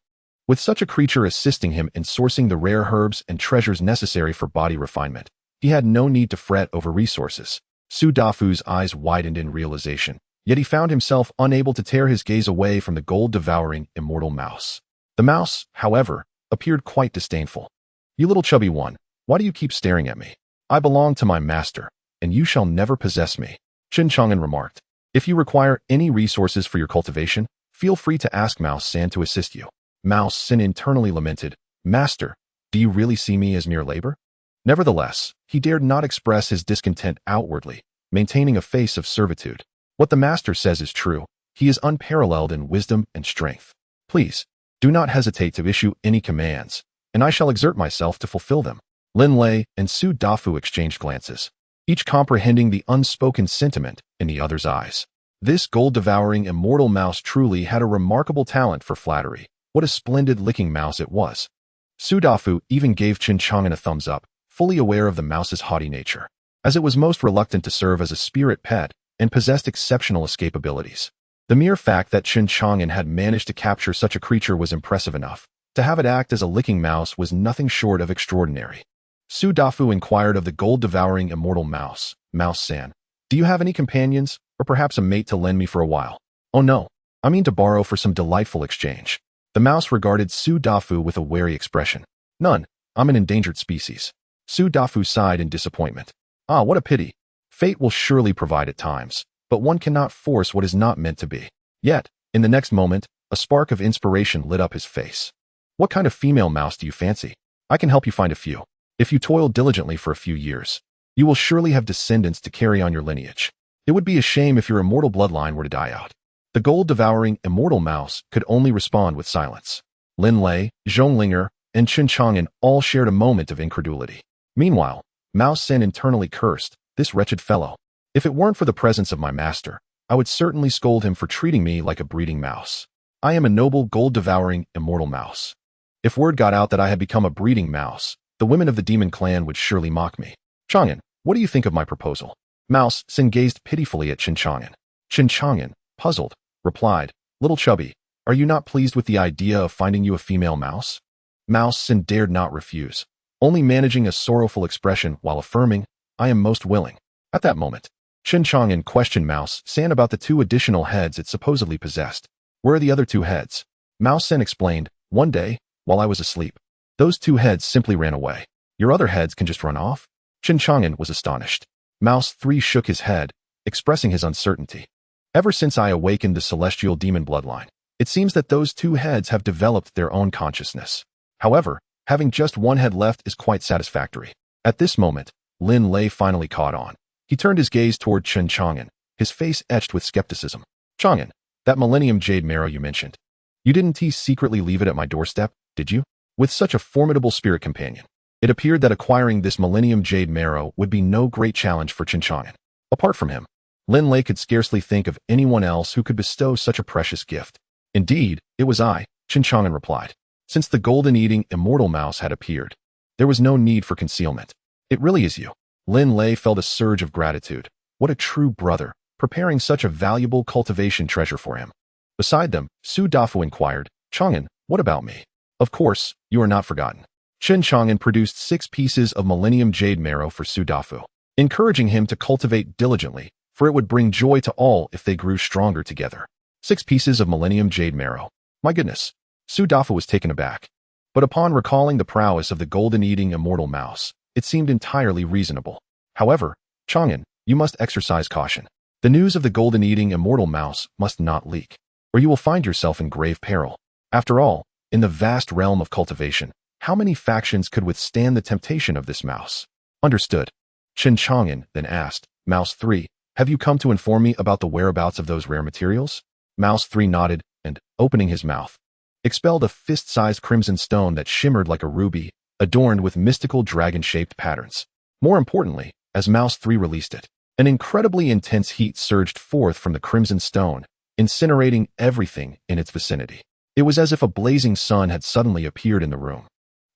With such a creature assisting him in sourcing the rare herbs and treasures necessary for body refinement, he had no need to fret over resources. Su Dafu's eyes widened in realization, yet he found himself unable to tear his gaze away from the gold-devouring immortal mouse. The mouse, however, appeared quite disdainful. "You little chubby one, why do you keep staring at me? I belong to my master, and you shall never possess me," Chen Chang'an remarked. "If you require any resources for your cultivation, feel free to ask Mouse San to assist you." Mouse San internally lamented, "Master, do you really see me as mere labor?" Nevertheless, he dared not express his discontent outwardly, maintaining a face of servitude. "What the master says is true. He is unparalleled in wisdom and strength. Please, do not hesitate to issue any commands, and I shall exert myself to fulfill them." Lin Lei and Su Dafu exchanged glances, each comprehending the unspoken sentiment in the other's eyes. This gold-devouring immortal mouse truly had a remarkable talent for flattery. What a splendid licking mouse it was. Su Dafu even gave Chen Chang'an a thumbs up, fully aware of the mouse's haughty nature, as it was most reluctant to serve as a spirit pet and possessed exceptional escape abilities. The mere fact that Chen Chang'an had managed to capture such a creature was impressive enough. To have it act as a licking mouse was nothing short of extraordinary. Su Dafu inquired of the gold-devouring immortal mouse, "Mouse San, do you have any companions, or perhaps a mate to lend me for a while?" "Oh no, I mean to borrow for some delightful exchange." The mouse regarded Su Dafu with a wary expression. "None, I'm an endangered species." Su Dafu sighed in disappointment. "Ah, what a pity. Fate will surely provide at times, but one cannot force what is not meant to be." Yet, in the next moment, a spark of inspiration lit up his face. "What kind of female mouse do you fancy? I can help you find a few. If you toil diligently for a few years, you will surely have descendants to carry on your lineage. It would be a shame if your immortal bloodline were to die out." The gold-devouring immortal mouse could only respond with silence. Lin Lei, Zhonglinger, and Chen Chang'an all shared a moment of incredulity. Meanwhile, Mouse San internally cursed, "This wretched fellow. If it weren't for the presence of my master, I would certainly scold him for treating me like a breeding mouse. I am a noble gold-devouring immortal mouse." If word got out that I had become a breeding mouse, the women of the demon clan would surely mock me. Chang'an, what do you think of my proposal? Mouse Sin gazed pitifully at Chen Chang'an. Chen Chang'an, puzzled, replied, Little chubby, are you not pleased with the idea of finding you a female mouse? Mouse Sin dared not refuse, only managing a sorrowful expression while affirming, I am most willing. At that moment, Chen Chang'an questioned Mouse San about the 2 additional heads it supposedly possessed. Where are the other 2 heads? Mouse San explained, one day, while I was asleep, those 2 heads simply ran away. Your other heads can just run off? Chen Chang'an was astonished. Mouse 3 shook his head, expressing his uncertainty. Ever since I awakened the celestial demon bloodline, it seems that those 2 heads have developed their own consciousness. However, having just 1 head left is quite satisfactory. At this moment, Lin Lei finally caught on. He turned his gaze toward Chen Chang'an, his face etched with skepticism. Chang'an, that Millennium Jade Marrow you mentioned. You didn't secretly leave it at my doorstep, did you? With such a formidable spirit companion, it appeared that acquiring this Millennium Jade Marrow would be no great challenge for Chen Chang'an. Apart from him, Lin Lei could scarcely think of anyone else who could bestow such a precious gift. Indeed, it was I, Chen Chang'an replied. Since the golden-eating immortal mouse had appeared, there was no need for concealment. It really is you. Lin Lei felt a surge of gratitude. What a true brother, preparing such a valuable cultivation treasure for him. Beside them, Su Dafu inquired, Chang'an, what about me? Of course, you are not forgotten. Chen Chang'an produced 6 pieces of Millennium Jade Marrow for Su Dafu, encouraging him to cultivate diligently, for it would bring joy to all if they grew stronger together. 6 pieces of Millennium Jade Marrow. My goodness. Su Dafu was taken aback. But upon recalling the prowess of the golden-eating immortal mouse, it seemed entirely reasonable. However, Chang'an, you must exercise caution. The news of the golden-eating immortal mouse must not leak, or you will find yourself in grave peril. After all, in the vast realm of cultivation, how many factions could withstand the temptation of this mouse? Understood. Chen Chang'an then asked, Mouse 3, have you come to inform me about the whereabouts of those rare materials? Mouse 3 nodded, and, opening his mouth, expelled a fist-sized crimson stone that shimmered like a ruby, adorned with mystical dragon-shaped patterns. More importantly, as Mouse 3 released it, an incredibly intense heat surged forth from the crimson stone, incinerating everything in its vicinity. It was as if a blazing sun had suddenly appeared in the room,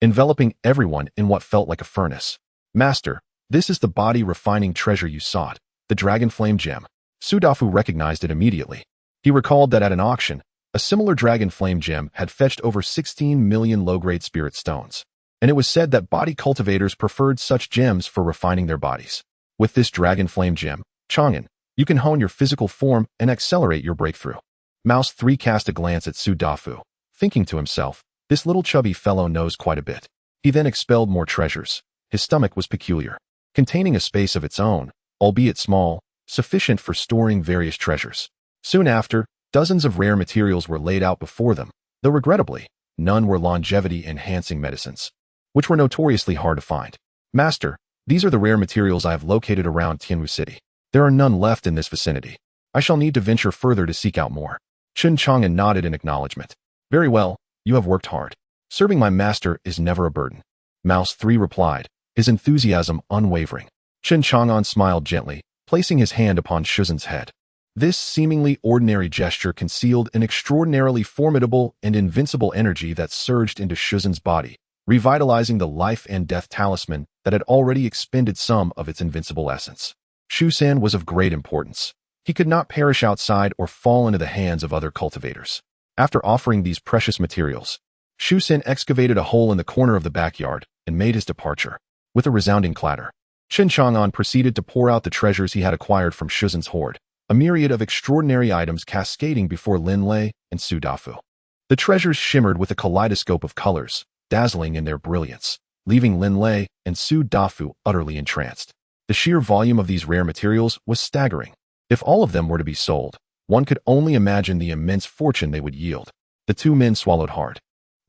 enveloping everyone in what felt like a furnace. Master, this is the body-refining treasure you sought, the dragon flame gem. Su Dafu recognized it immediately. He recalled that at an auction, a similar dragon flame gem had fetched over 16 million low-grade spirit stones, and it was said that body cultivators preferred such gems for refining their bodies. With this dragon flame gem, Chang'an, you can hone your physical form and accelerate your breakthrough. Mouse 3 cast a glance at Su Dafu, thinking to himself, this little chubby fellow knows quite a bit. He then expelled more treasures. His stomach was peculiar, containing a space of its own, albeit small, sufficient for storing various treasures. Soon after, dozens of rare materials were laid out before them, though regrettably, none were longevity-enhancing medicines, which were notoriously hard to find. Master, these are the rare materials I have located around Tianwu City. There are none left in this vicinity. I shall need to venture further to seek out more. Chen Chang'an nodded in acknowledgement. Very well, you have worked hard. Serving my master is never a burden. Mouse 3 replied, his enthusiasm unwavering. Chen Chang'an smiled gently, placing his hand upon Shuzhen's head. This seemingly ordinary gesture concealed an extraordinarily formidable and invincible energy that surged into Shuzhen's body, revitalizing the life and death talisman that had already expended some of its invincible essence. Shuzhen was of great importance. He could not perish outside or fall into the hands of other cultivators. After offering these precious materials, Shuzhen excavated a hole in the corner of the backyard and made his departure. With a resounding clatter, Chen Chang'an proceeded to pour out the treasures he had acquired from Shuzhen's hoard, a myriad of extraordinary items cascading before Lin Lei and Su Dafu. The treasures shimmered with a kaleidoscope of colors, dazzling in their brilliance, leaving Lin Lei and Su Dafu utterly entranced. The sheer volume of these rare materials was staggering. If all of them were to be sold, one could only imagine the immense fortune they would yield. The 2 men swallowed hard.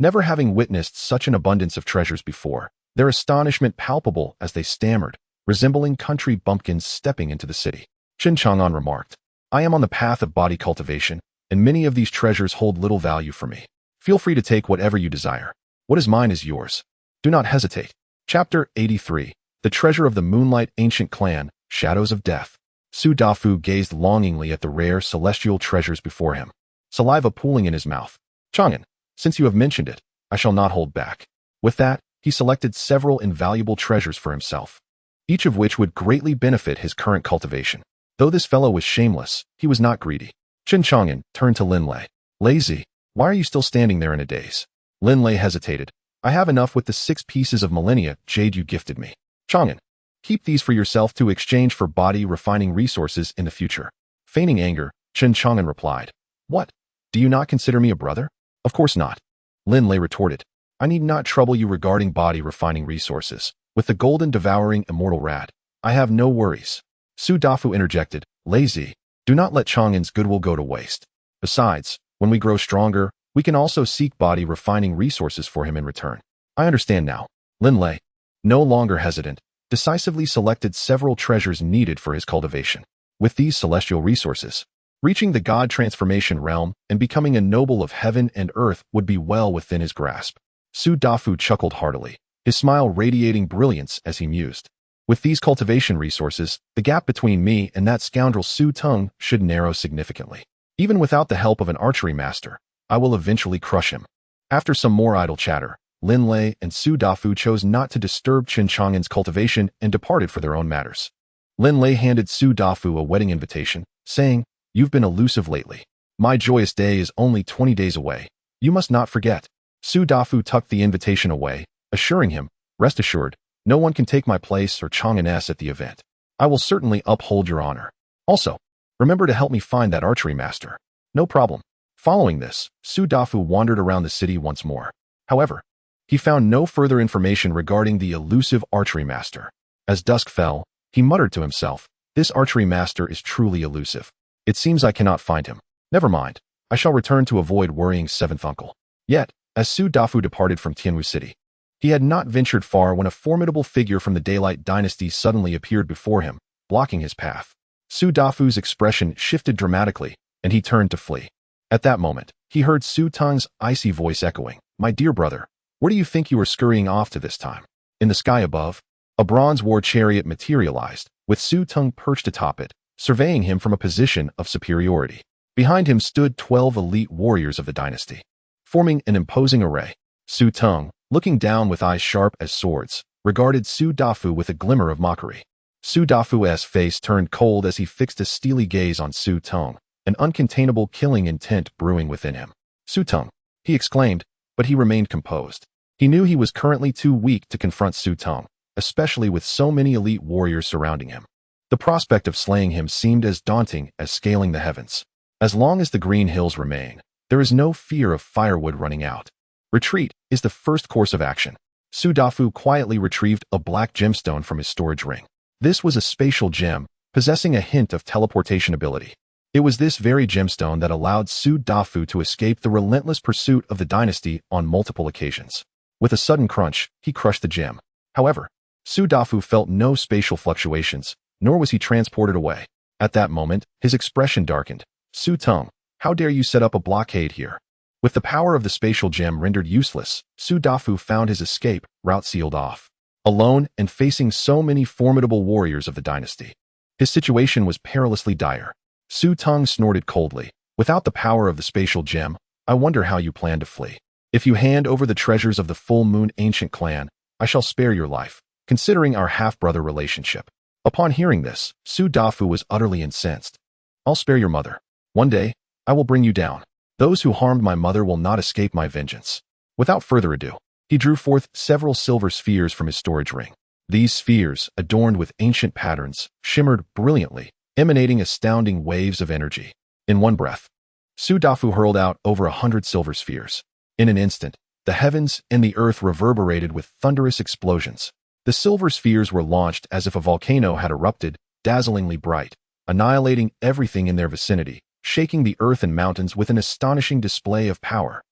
Never having witnessed such an abundance of treasures before, their astonishment palpable as they stammered, resembling country bumpkins stepping into the city. Chen Chang'an remarked, I am on the path of body cultivation, and many of these treasures hold little value for me. Feel free to take whatever you desire. What is mine is yours. Do not hesitate. Chapter 83. The Treasure of the Moonlight Ancient Clan, Shadows of Death. Su Dafu gazed longingly at the rare celestial treasures before him, saliva pooling in his mouth. Chang'an, since you have mentioned it, I shall not hold back. With that, he selected several invaluable treasures for himself, each of which would greatly benefit his current cultivation. Though this fellow was shameless, he was not greedy. Chen Chang'an turned to Lin Lei. Lazy, why are you still standing there in a daze? Lin Lei hesitated. I have enough with the 6 pieces of millennia jade you gifted me. Chang'an, keep these for yourself to exchange for body refining resources in the future. Feigning anger, Chen Chang'an replied. What? Do you not consider me a brother? Of course not. Lin Lei retorted. I need not trouble you regarding body refining resources. With the golden devouring immortal rat, I have no worries. Su Dafu interjected. Lazy, do not let Chang'an's goodwill go to waste. Besides, when we grow stronger, we can also seek body refining resources for him in return. I understand now. Lin Lei, no longer hesitant, decisively selected several treasures needed for his cultivation. With these celestial resources, reaching the God transformation realm and becoming a noble of heaven and earth would be well within his grasp. Su Dafu chuckled heartily, his smile radiating brilliance as he mused. With these cultivation resources, the gap between me and that scoundrel Su Teng should narrow significantly. Even without the help of an archery master, I will eventually crush him. After some more idle chatter, Lin Lei and Su Dafu chose not to disturb Chen Chang'an's cultivation and departed for their own matters. Lin Lei handed Su Dafu a wedding invitation, saying, You've been elusive lately. My joyous day is only 20 days away. You must not forget. Su Dafu tucked the invitation away, assuring him, Rest assured, no one can take my place or Chang'an's at the event. I will certainly uphold your honor. Also, remember to help me find that archery master. No problem. Following this, Su Dafu wandered around the city once more. However, he found no further information regarding the elusive archery master. As dusk fell, he muttered to himself, This archery master is truly elusive. It seems I cannot find him. Never mind. I shall return to avoid worrying Seventh Uncle. Yet, as Su Dafu departed from Tianwu City, he had not ventured far when a formidable figure from the Daylight Dynasty suddenly appeared before him, blocking his path. Su Dafu's expression shifted dramatically, and he turned to flee. At that moment, he heard Su Teng's icy voice echoing, My dear brother, where do you think you are scurrying off to this time? In the sky above, a bronze war chariot materialized, with Su Teng perched atop it, surveying him from a position of superiority. Behind him stood 12 elite warriors of the dynasty, forming an imposing array. Su Teng, looking down with eyes sharp as swords, regarded Su Dafu with a glimmer of mockery. Su Dafu's face turned cold as he fixed a steely gaze on Su Teng, an uncontainable killing intent brewing within him. Su Teng, he exclaimed, but he remained composed. He knew he was currently too weak to confront Su Teng, especially with so many elite warriors surrounding him. The prospect of slaying him seemed as daunting as scaling the heavens. As long as the green hills remain, there is no fear of firewood running out. Retreat is the first course of action. Su Dafu quietly retrieved a black gemstone from his storage ring. This was a spatial gem, possessing a hint of teleportation ability. It was this very gemstone that allowed Su Dafu to escape the relentless pursuit of the dynasty on multiple occasions. With a sudden crunch, he crushed the gem. However, Su Dafu felt no spatial fluctuations, nor was he transported away. At that moment, his expression darkened. Su Teng, how dare you set up a blockade here? With the power of the spatial gem rendered useless, Su Dafu found his escape route sealed off. Alone and facing so many formidable warriors of the dynasty, his situation was perilously dire. Su Teng snorted coldly. Without the power of the spatial gem, I wonder how you plan to flee. If you hand over the treasures of the Full Moon Ancient Clan, I shall spare your life, considering our half-brother relationship. Upon hearing this, Su Dafu was utterly incensed. I'll spare your mother. One day, I will bring you down. Those who harmed my mother will not escape my vengeance. Without further ado, he drew forth several silver spheres from his storage ring. These spheres, adorned with ancient patterns, shimmered brilliantly, emanating astounding waves of energy. In one breath, Su Dafu hurled out over 100 silver spheres. In an instant, the heavens and the earth reverberated with thunderous explosions. The silver spheres were launched as if a volcano had erupted, dazzlingly bright, annihilating everything in their vicinity, shaking the earth and mountains with an astonishing display of power.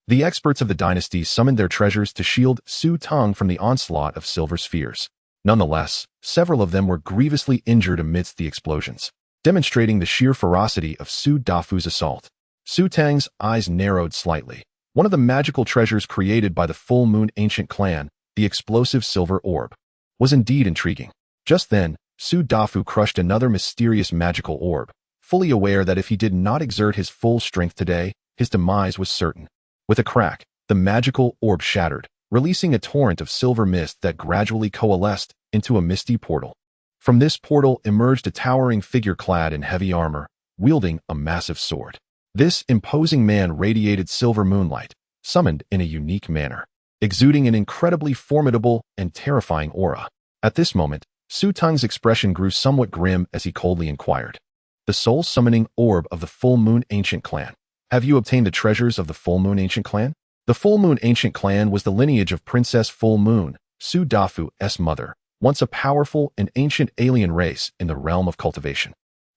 The experts of the dynasty summoned their treasures to shield Su Teng from the onslaught of silver spheres. Nonetheless, several of them were grievously injured amidst the explosions, demonstrating the sheer ferocity of Su Dafu's assault. Su Teng's eyes narrowed slightly. One of the magical treasures created by the Full Moon Ancient Clan, the explosive silver orb, was indeed intriguing. Just then, Su Dafu crushed another mysterious magical orb, fully aware that if he did not exert his full strength today, his demise was certain. With a crack, the magical orb shattered, releasing a torrent of silver mist that gradually coalesced into a misty portal. From this portal emerged a towering figure clad in heavy armor, wielding a massive sword. This imposing man radiated silver moonlight, summoned in a unique manner, exuding an incredibly formidable and terrifying aura. At this moment, Su Teng's expression grew somewhat grim as he coldly inquired, "The soul-summoning orb of the Full Moon Ancient Clan. Have you obtained the treasures of the Full Moon Ancient Clan?" The Full Moon Ancient Clan was the lineage of Princess Full Moon, Su Dafu's mother, once a powerful and ancient alien race in the realm of cultivation.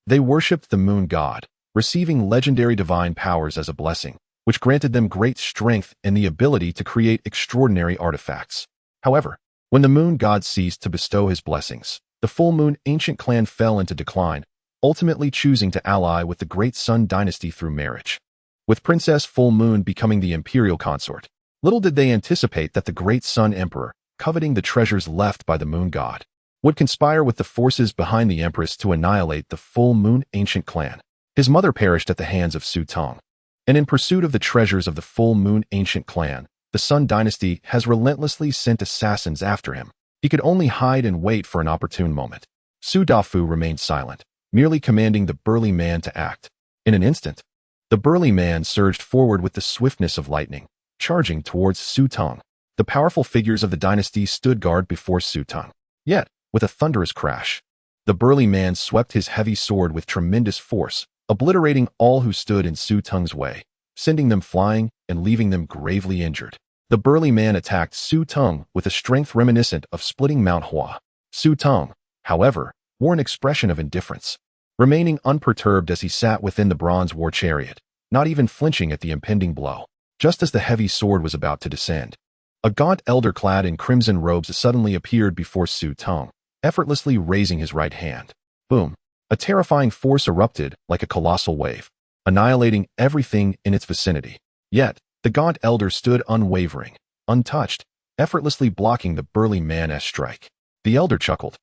They worshipped the moon god, receiving legendary divine powers as a blessing, which granted them great strength and the ability to create extraordinary artifacts. However, when the moon god ceased to bestow his blessings, the Full Moon Ancient Clan fell into decline, ultimately choosing to ally with the Great Sun Dynasty through marriage. With Princess Full Moon becoming the imperial consort, little did they anticipate that the Great Sun Emperor, coveting the treasures left by the moon god, would conspire with the forces behind the Empress to annihilate the Full Moon Ancient Clan. His mother perished at the hands of Su Teng, and in pursuit of the treasures of the Full Moon Ancient Clan, the Sun Dynasty has relentlessly sent assassins after him. He could only hide and wait for an opportune moment. Su Dafu remained silent, merely commanding the burly man to act. In an instant, the burly man surged forward with the swiftness of lightning, charging towards Su Teng. The powerful figures of the dynasty stood guard before Su Teng. Yet, with a thunderous crash, the burly man swept his heavy sword with tremendous force, obliterating all who stood in Su Teng's way, sending them flying and leaving them gravely injured. The burly man attacked Su Teng with a strength reminiscent of splitting Mount Hua. Su Teng, however, wore an expression of indifference, remaining unperturbed as he sat within the bronze war chariot, not even flinching at the impending blow. Just as the heavy sword was about to descend, a gaunt elder clad in crimson robes suddenly appeared before Su Teng, effortlessly raising his right hand. Boom! A terrifying force erupted like a colossal wave, annihilating everything in its vicinity. Yet, the gaunt elder stood unwavering, untouched, effortlessly blocking the burly man's strike. The elder chuckled,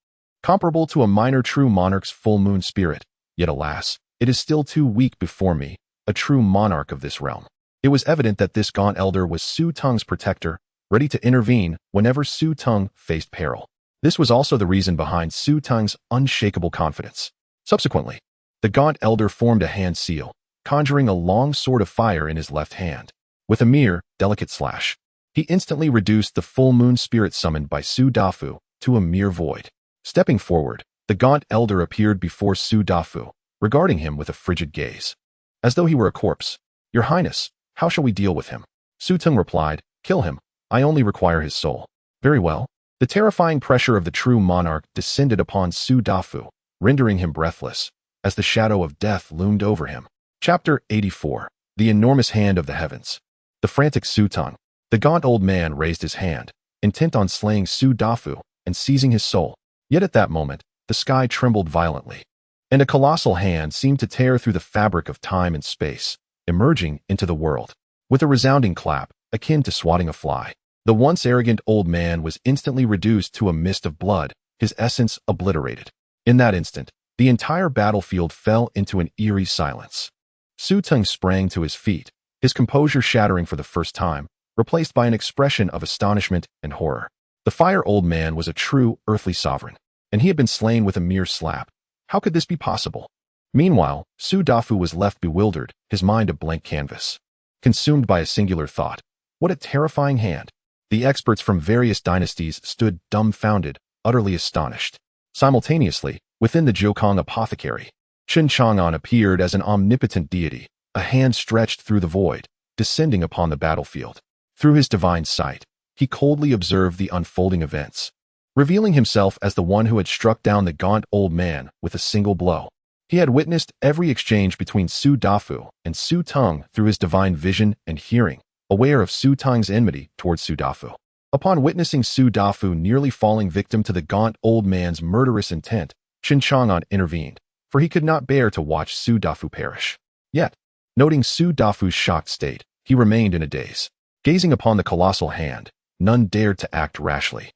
comparable to a minor true monarch's full moon spirit, yet alas, it is still too weak before me, a true monarch of this realm. It was evident that this gaunt elder was Su Teng's protector, ready to intervene whenever Su Teng faced peril. This was also the reason behind Su Teng's unshakable confidence. Subsequently, the gaunt elder formed a hand seal, conjuring a long sword of fire in his left hand. With a mere, delicate slash, he instantly reduced the full moon spirit summoned by Su Dafu to a mere void. Stepping forward, the gaunt elder appeared before Su Dafu, regarding him with a frigid gaze, as though he were a corpse. "Your Highness, how shall we deal with him?" Su Teng replied, "Kill him. I only require his soul." "Very well." The terrifying pressure of the true monarch descended upon Su Dafu, rendering him breathless, as the shadow of death loomed over him. Chapter 84. The Enormous Hand of the Heavens. The frantic Su Teng. The gaunt old man raised his hand, intent on slaying Su Dafu and seizing his soul. Yet at that moment, the sky trembled violently, and a colossal hand seemed to tear through the fabric of time and space, emerging into the world. With a resounding clap, akin to swatting a fly, the once arrogant old man was instantly reduced to a mist of blood, his essence obliterated. In that instant, the entire battlefield fell into an eerie silence. Su Teng sprang to his feet, his composure shattering for the first time, replaced by an expression of astonishment and horror. The fire old man was a true earthly sovereign, and he had been slain with a mere slap. How could this be possible? Meanwhile, Su Dafu was left bewildered, his mind a blank canvas, consumed by a singular thought. What a terrifying hand! The experts from various dynasties stood dumbfounded, utterly astonished. Simultaneously, within the Jiukong apothecary, Chen Chang'an appeared as an omnipotent deity, a hand stretched through the void, descending upon the battlefield. Through his divine sight, he coldly observed the unfolding events, revealing himself as the one who had struck down the gaunt old man with a single blow. He had witnessed every exchange between Su Dafu and Su Teng through his divine vision and hearing, aware of Su Teng's enmity towards Su Dafu. Upon witnessing Su Dafu nearly falling victim to the gaunt old man's murderous intent, Chen Chang'an intervened, for he could not bear to watch Su Dafu perish. Yet, noting Su Dafu's shocked state, he remained in a daze. Gazing upon the colossal hand, none dared to act rashly.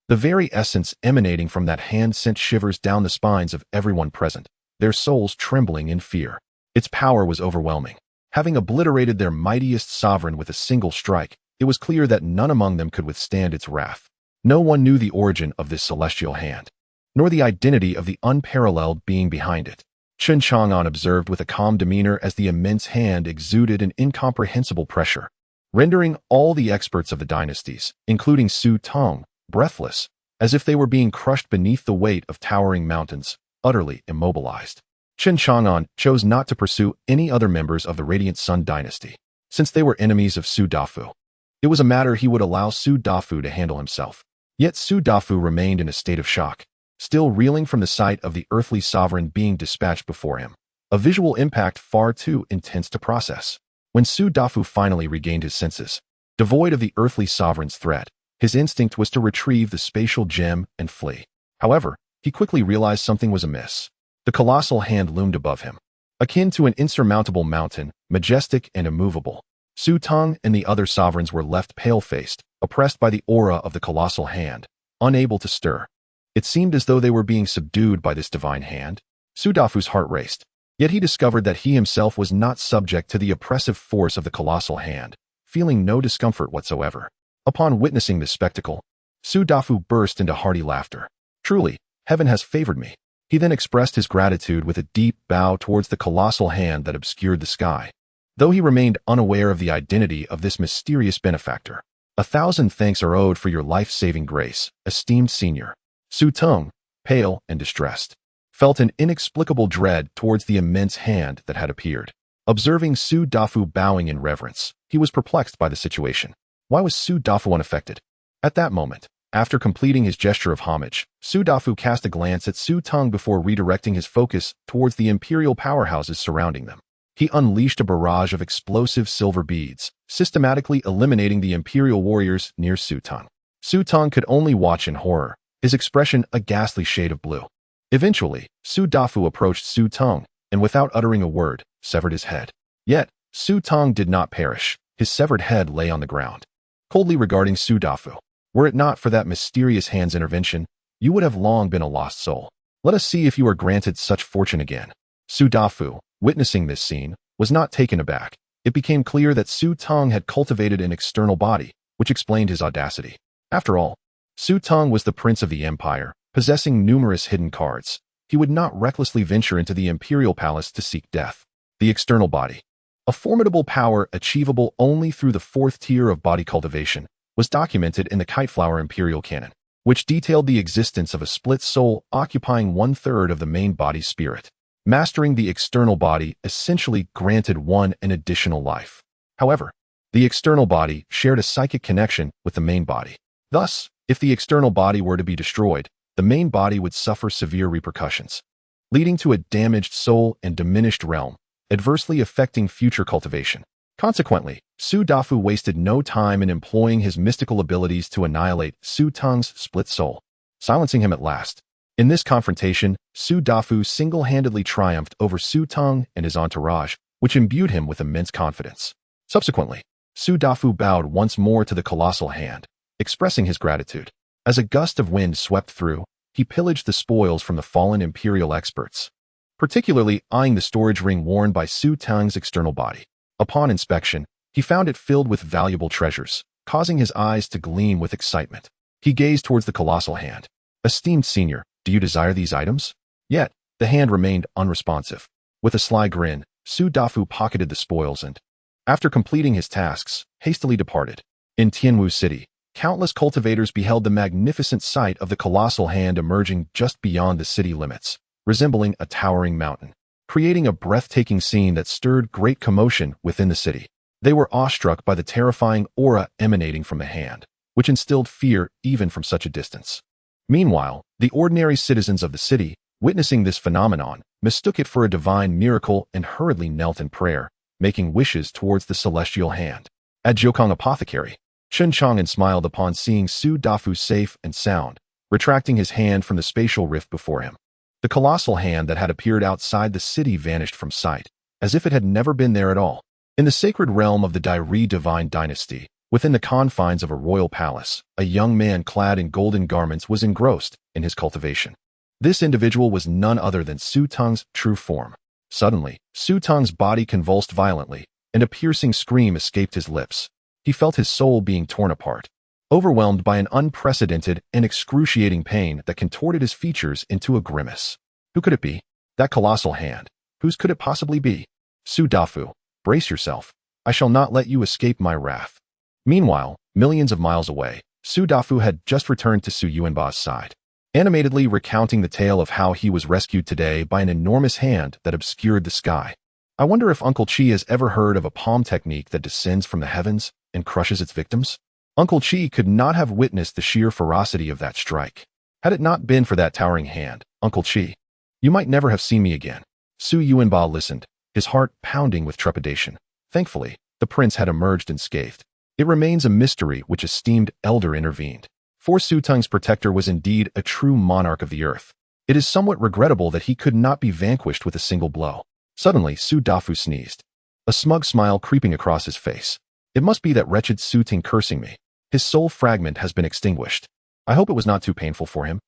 The very essence emanating from that hand sent shivers down the spines of everyone present, their souls trembling in fear. Its power was overwhelming. Having obliterated their mightiest sovereign with a single strike, it was clear that none among them could withstand its wrath. No one knew the origin of this celestial hand, nor the identity of the unparalleled being behind it. Chen Chang'an observed with a calm demeanor as the immense hand exuded an incomprehensible pressure, rendering all the experts of the dynasties, including Su Tong, breathless, as if they were being crushed beneath the weight of towering mountains, utterly immobilized. Chen Chang'an chose not to pursue any other members of the Radiant Sun dynasty, since they were enemies of Su Dafu. It was a matter he would allow Su Dafu to handle himself. Yet Su Dafu remained in a state of shock, still reeling from the sight of the earthly sovereign being dispatched before him, a visual impact far too intense to process. When Su Dafu finally regained his senses, devoid of the earthly sovereign's threat, his instinct was to retrieve the spatial gem and flee. However, he quickly realized something was amiss. The colossal hand loomed above him, akin to an insurmountable mountain, majestic and immovable. Su Tong and the other sovereigns were left pale-faced, oppressed by the aura of the colossal hand, unable to stir. It seemed as though they were being subdued by this divine hand. Su Dafu's heart raced, yet he discovered that he himself was not subject to the oppressive force of the colossal hand, feeling no discomfort whatsoever. Upon witnessing this spectacle, Su Dafu burst into hearty laughter. Truly, heaven has favored me. He then expressed his gratitude with a deep bow towards the colossal hand that obscured the sky. Though he remained unaware of the identity of this mysterious benefactor. 1,000 thanks are owed for your life-saving grace, esteemed senior. Su Tong, pale and distressed, felt an inexplicable dread towards the immense hand that had appeared. Observing Su Dafu bowing in reverence, he was perplexed by the situation. Why was Su Dafu unaffected? At that moment, after completing his gesture of homage, Su Dafu cast a glance at Su Tong before redirecting his focus towards the imperial powerhouses surrounding them. He unleashed a barrage of explosive silver beads, systematically eliminating the imperial warriors near Su Tong. Su Tong could only watch in horror, his expression a ghastly shade of blue. Eventually, Su Dafu approached Su Tong, and without uttering a word, severed his head. Yet, Su Tong did not perish. His severed head lay on the ground. Coldly regarding Su Dafu, were it not for that mysterious hand's intervention, you would have long been a lost soul. Let us see if you are granted such fortune again. Su Dafu, witnessing this scene, was not taken aback. It became clear that Su Tong had cultivated an external body, which explained his audacity. After all, Su Tong was the prince of the empire, possessing numerous hidden cards. He would not recklessly venture into the imperial palace to seek death. The external body, a formidable power achievable only through the fourth tier of body cultivation, was documented in the Kiteflower Imperial Canon, which detailed the existence of a split soul occupying 1/3 of the main body's spirit. Mastering the external body essentially granted one an additional life. However, the external body shared a psychic connection with the main body. Thus, if the external body were to be destroyed, the main body would suffer severe repercussions, leading to a damaged soul and diminished realm, adversely affecting future cultivation. Consequently, Su Dafu wasted no time in employing his mystical abilities to annihilate Su Tong's split soul, silencing him at last. In this confrontation, Su Dafu single-handedly triumphed over Su Tong and his entourage, which imbued him with immense confidence. Subsequently, Su Dafu bowed once more to the colossal hand, expressing his gratitude. As a gust of wind swept through, he pillaged the spoils from the fallen imperial experts, particularly eyeing the storage ring worn by Su Tong's external body. Upon inspection, he found it filled with valuable treasures, causing his eyes to gleam with excitement. He gazed towards the colossal hand. Esteemed senior, do you desire these items? Yet, the hand remained unresponsive. With a sly grin, Su Dafu pocketed the spoils and, after completing his tasks, hastily departed. In Tianwu City, countless cultivators beheld the magnificent sight of the colossal hand emerging just beyond the city limits, resembling a towering mountain, creating a breathtaking scene that stirred great commotion within the city. They were awestruck by the terrifying aura emanating from the hand, which instilled fear even from such a distance. Meanwhile, the ordinary citizens of the city, witnessing this phenomenon, mistook it for a divine miracle and hurriedly knelt in prayer, making wishes towards the celestial hand. At Jiukong Apothecary, Chen Chang'an smiled upon seeing Su Dafu safe and sound, retracting his hand from the spatial rift before him. The colossal hand that had appeared outside the city vanished from sight, as if it had never been there at all. In the sacred realm of the Dairi divine dynasty, within the confines of a royal palace, a young man clad in golden garments was engrossed in his cultivation. This individual was none other than Su Tong's true form. Suddenly, Su Tong's body convulsed violently, and a piercing scream escaped his lips. He felt his soul being torn apart, overwhelmed by an unprecedented and excruciating pain that contorted his features into a grimace. Who could it be? That colossal hand. Whose could it possibly be? Su Dafu, brace yourself. I shall not let you escape my wrath. Meanwhile, millions of miles away, Su Dafu had just returned to Su Yuanba's side, animatedly recounting the tale of how he was rescued today by an enormous hand that obscured the sky. I wonder if Uncle Chi has ever heard of a palm technique that descends from the heavens and crushes its victims? Uncle Chi could not have witnessed the sheer ferocity of that strike. Had it not been for that towering hand, Uncle Chi, you might never have seen me again. Su Yuanba listened, his heart pounding with trepidation. Thankfully, the prince had emerged unscathed. It remains a mystery which esteemed elder intervened. For Su Teng's protector was indeed a true monarch of the earth. It is somewhat regrettable that he could not be vanquished with a single blow. Suddenly, Su Dafu sneezed, a smug smile creeping across his face. It must be that wretched Su Teng cursing me. His soul fragment has been extinguished. I hope it was not too painful for him.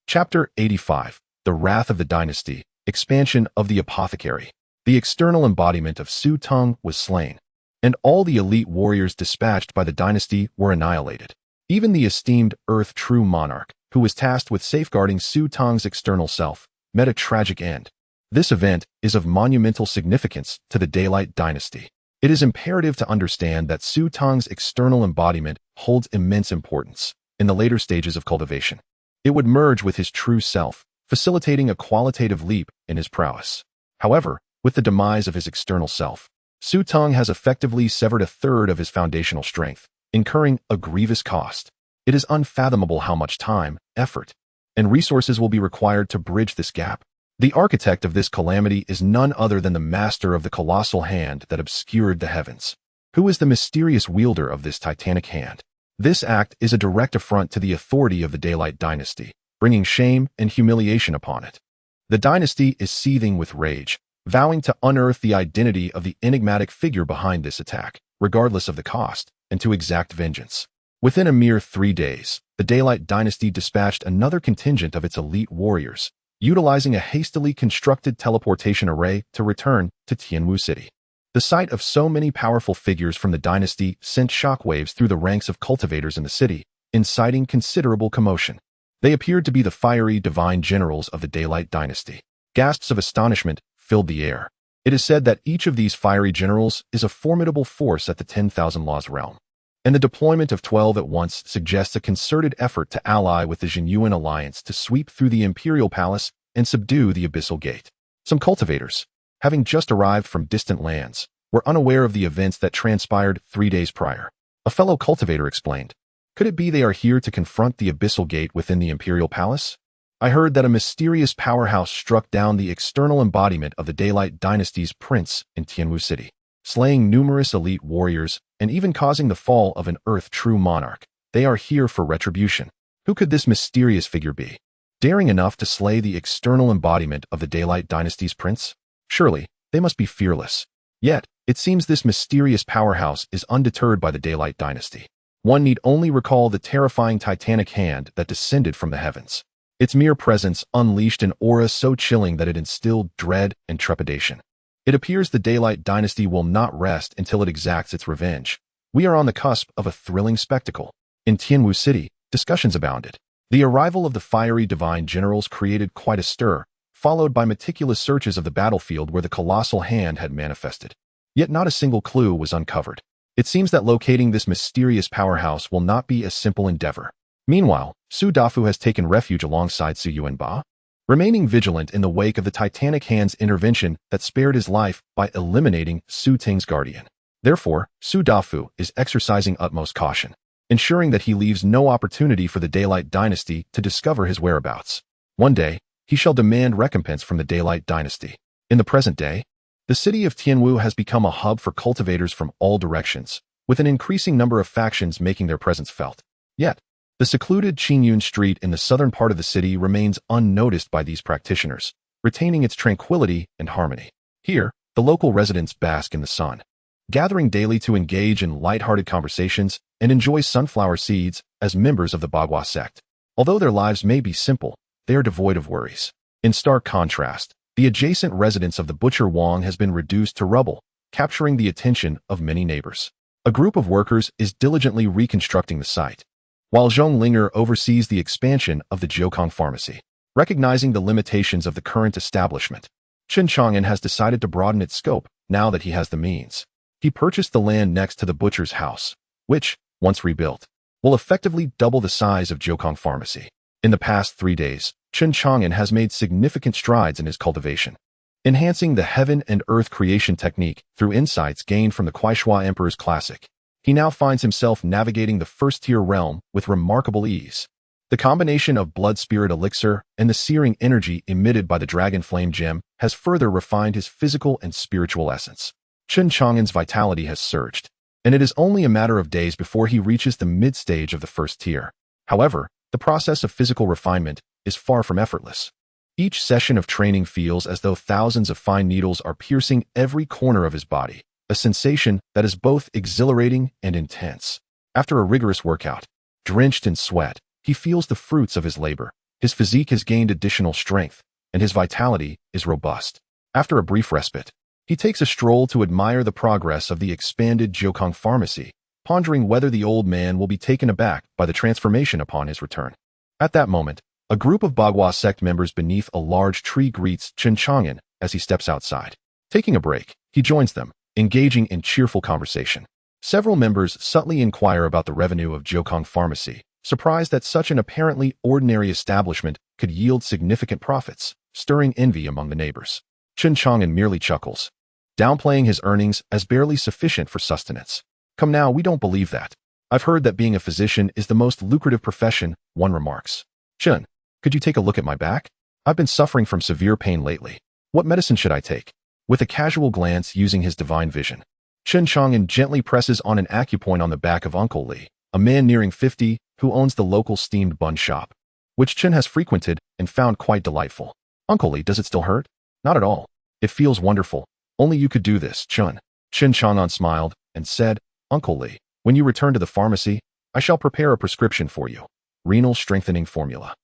Chapter 85. The Wrath of the Dynasty. Expansion of the Apothecary. The external embodiment of Su Teng was slain, and all the elite warriors dispatched by the dynasty were annihilated. Even the esteemed Earth True Monarch, who was tasked with safeguarding Su Teng's external self, met a tragic end. This event is of monumental significance to the Daylight Dynasty. It is imperative to understand that Su Teng's external embodiment holds immense importance. In the later stages of cultivation, it would merge with his true self, facilitating a qualitative leap in his prowess. However, with the demise of his external self, Su Teng has effectively severed a third of his foundational strength, incurring a grievous cost. It is unfathomable how much time, effort, and resources will be required to bridge this gap. The architect of this calamity is none other than the master of the colossal hand that obscured the heavens. Who is the mysterious wielder of this titanic hand? This act is a direct affront to the authority of the Daylight Dynasty, bringing shame and humiliation upon it. The dynasty is seething with rage, vowing to unearth the identity of the enigmatic figure behind this attack, regardless of the cost, and to exact vengeance. Within a mere 3 days, the Daylight Dynasty dispatched another contingent of its elite warriors, utilizing a hastily constructed teleportation array to return to Tianwu City. The sight of so many powerful figures from the dynasty sent shockwaves through the ranks of cultivators in the city, inciting considerable commotion. They appeared to be the fiery divine generals of the Daylight Dynasty. Gasps of astonishment filled the air. It is said that each of these fiery generals is a formidable force at the 10,000 Laws realm, and the deployment of 12 at once suggests a concerted effort to ally with the Jinyuan alliance to sweep through the imperial palace and subdue the abyssal gate. Some cultivators, having just arrived from distant lands, were unaware of the events that transpired 3 days prior. A fellow cultivator explained, "Could it be they are here to confront the abyssal gate within the imperial palace? I heard that a mysterious powerhouse struck down the external embodiment of the Daylight Dynasty's prince in Tianwu City, slaying numerous elite warriors and even causing the fall of an Earth True Monarch. They are here for retribution." Who could this mysterious figure be? Daring enough to slay the external embodiment of the Daylight Dynasty's prince? Surely, they must be fearless. Yet, it seems this mysterious powerhouse is undeterred by the Daylight Dynasty. One need only recall the terrifying titanic hand that descended from the heavens. Its mere presence unleashed an aura so chilling that it instilled dread and trepidation. It appears the Daylight Dynasty will not rest until it exacts its revenge. We are on the cusp of a thrilling spectacle. In Tianwu City, discussions abounded. The arrival of the fiery divine generals created quite a stir, followed by meticulous searches of the battlefield where the colossal hand had manifested. Yet not a single clue was uncovered. It seems that locating this mysterious powerhouse will not be a simple endeavor. Meanwhile, Su Dafu has taken refuge alongside Su Yuanba, remaining vigilant in the wake of the titanic hand's intervention that spared his life by eliminating Su Teng's guardian. Therefore, Su Dafu is exercising utmost caution, ensuring that he leaves no opportunity for the Daylight Dynasty to discover his whereabouts. One day, he shall demand recompense from the Daylight Dynasty. In the present day, the city of Tianwu has become a hub for cultivators from all directions, with an increasing number of factions making their presence felt. Yet, the secluded Qingyun Street in the southern part of the city remains unnoticed by these practitioners, retaining its tranquility and harmony. Here, the local residents bask in the sun, gathering daily to engage in light-hearted conversations and enjoy sunflower seeds as members of the Bagua sect. Although their lives may be simple, they are devoid of worries. In stark contrast, the adjacent residence of the butcher Wang has been reduced to rubble, capturing the attention of many neighbors. A group of workers is diligently reconstructing the site, while Zhong Linger oversees the expansion of the Jiukong pharmacy. Recognizing the limitations of the current establishment, Chen Chang'an has decided to broaden its scope now that he has the means. He purchased the land next to the butcher's house, which, once rebuilt, will effectively double the size of Jiukong pharmacy. In the past 3 days, Chen Chang'an has made significant strides in his cultivation, enhancing the heaven and earth creation technique through insights gained from the Kuaishua Emperor's classic. He now finds himself navigating the first-tier realm with remarkable ease. The combination of blood spirit elixir and the searing energy emitted by the dragon flame gem has further refined his physical and spiritual essence. Chen Chang'an's vitality has surged, and it is only a matter of days before he reaches the mid-stage of the first tier. However, the process of physical refinement is far from effortless. Each session of training feels as though thousands of fine needles are piercing every corner of his body, a sensation that is both exhilarating and intense. After a rigorous workout, drenched in sweat, he feels the fruits of his labor. His physique has gained additional strength, and his vitality is robust. After a brief respite, he takes a stroll to admire the progress of the expanded Jiukong pharmacy, pondering whether the old man will be taken aback by the transformation upon his return. At that moment, a group of Bagua sect members beneath a large tree greets Chen Chang'an as he steps outside. Taking a break, he joins them, engaging in cheerful conversation. Several members subtly inquire about the revenue of Jiukong pharmacy, surprised that such an apparently ordinary establishment could yield significant profits, stirring envy among the neighbors. Chen Chang'an merely chuckles, downplaying his earnings as barely sufficient for sustenance. Come now, we don't believe that. I've heard that being a physician is the most lucrative profession, one remarks. Chen, could you take a look at my back? I've been suffering from severe pain lately. What medicine should I take? With a casual glance using his divine vision, Chen Chang'an gently presses on an acupoint on the back of Uncle Li, a man nearing 50 who owns the local steamed bun shop, which Chen has frequented and found quite delightful. Uncle Li, does it still hurt? Not at all. It feels wonderful. Only you could do this, Chen. Chen Chang'an smiled and said, Uncle Li, when you return to the pharmacy, I shall prepare a prescription for you. Renal strengthening formula.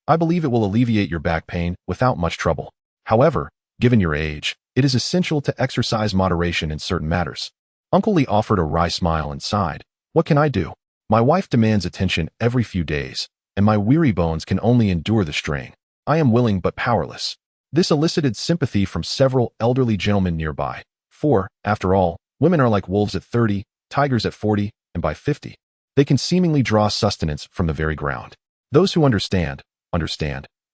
I believe it will alleviate your back pain without much trouble. However, given your age, it is essential to exercise moderation in certain matters. Uncle Li offered a wry smile and sighed. What can I do? My wife demands attention every few days, and my weary bones can only endure the strain. I am willing but powerless. This elicited sympathy from several elderly gentlemen nearby. For, after all, women are like wolves at 30, tigers at 40, and by 50. They can seemingly draw sustenance from the very ground. Those who understand.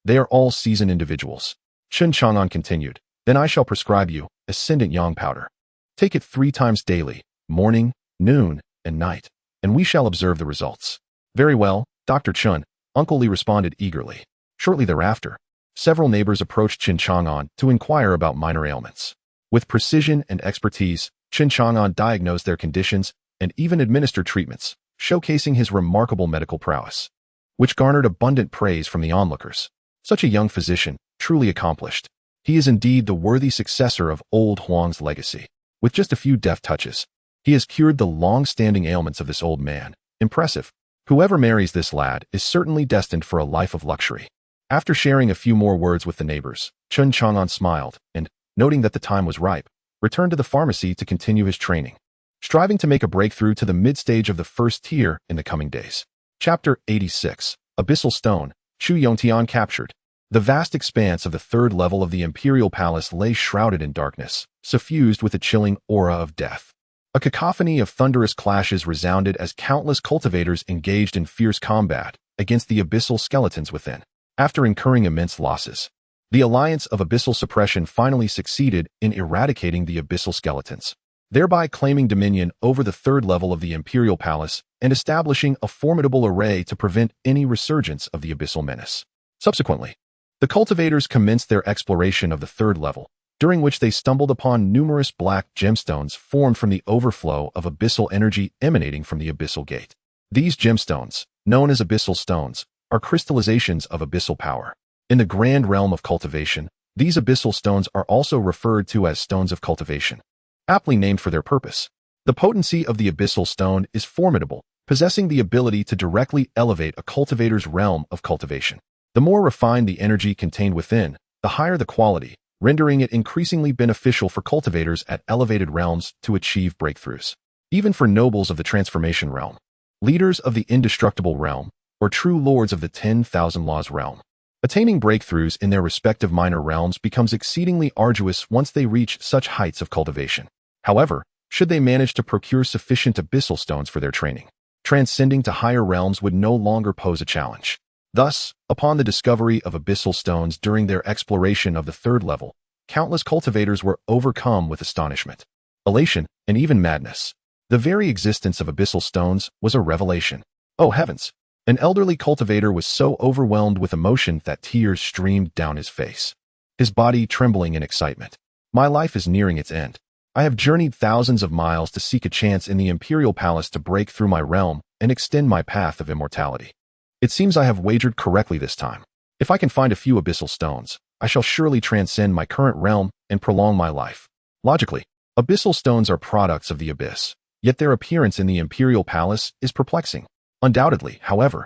They are all seasoned individuals. Chen Chang'an continued, then I shall prescribe you Ascendant Yang powder. Take it 3 times daily, morning, noon, and night, and we shall observe the results. Very well, Dr. Chen, Uncle Li responded eagerly. Shortly thereafter, several neighbors approached Chen Chang'an to inquire about minor ailments. With precision and expertise, Chen Chang'an diagnosed their conditions and even administered treatments, showcasing his remarkable medical prowess, which garnered abundant praise from the onlookers. Such a young physician, truly accomplished. He is indeed the worthy successor of old Huang's legacy. With just a few deft touches, he has cured the long-standing ailments of this old man. Impressive. Whoever marries this lad is certainly destined for a life of luxury. After sharing a few more words with the neighbors, Chen Chang'an smiled and, noting that the time was ripe, returned to the pharmacy to continue his training, striving to make a breakthrough to the mid-stage of the first tier in the coming days. Chapter 86. Abyssal Stone, Chu Yongtian captured. The vast expanse of the third level of the Imperial Palace lay shrouded in darkness, suffused with a chilling aura of death. A cacophony of thunderous clashes resounded as countless cultivators engaged in fierce combat against the abyssal skeletons within. After incurring immense losses, the Alliance of Abyssal Suppression finally succeeded in eradicating the abyssal skeletons, thereby claiming dominion over the third level of the Imperial Palace and establishing a formidable array to prevent any resurgence of the abyssal menace. Subsequently, the cultivators commenced their exploration of the third level, during which they stumbled upon numerous black gemstones formed from the overflow of abyssal energy emanating from the abyssal gate. These gemstones, known as abyssal stones, are crystallizations of abyssal power. In the grand realm of cultivation, these abyssal stones are also referred to as stones of cultivation, aptly named for their purpose. The potency of the abyssal stone is formidable, possessing the ability to directly elevate a cultivator's realm of cultivation. The more refined the energy contained within, the higher the quality, rendering it increasingly beneficial for cultivators at elevated realms to achieve breakthroughs. even for nobles of the transformation realm, leaders of the indestructible realm, or true lords of the 10,000 laws realm. Attaining breakthroughs in their respective minor realms becomes exceedingly arduous once they reach such heights of cultivation. However, should they manage to procure sufficient abyssal stones for their training, transcending to higher realms would no longer pose a challenge. Thus, upon the discovery of abyssal stones during their exploration of the third level, countless cultivators were overcome with astonishment, elation, and even madness. The very existence of abyssal stones was a revelation. Oh heavens! An elderly cultivator was so overwhelmed with emotion that tears streamed down his face, his body trembling in excitement. My life is nearing its end. I have journeyed thousands of miles to seek a chance in the Imperial Palace to break through my realm and extend my path of immortality. It seems I have wagered correctly this time. If I can find a few abyssal stones, I shall surely transcend my current realm and prolong my life. Logically, abyssal stones are products of the abyss, yet their appearance in the Imperial Palace is perplexing. Undoubtedly, however,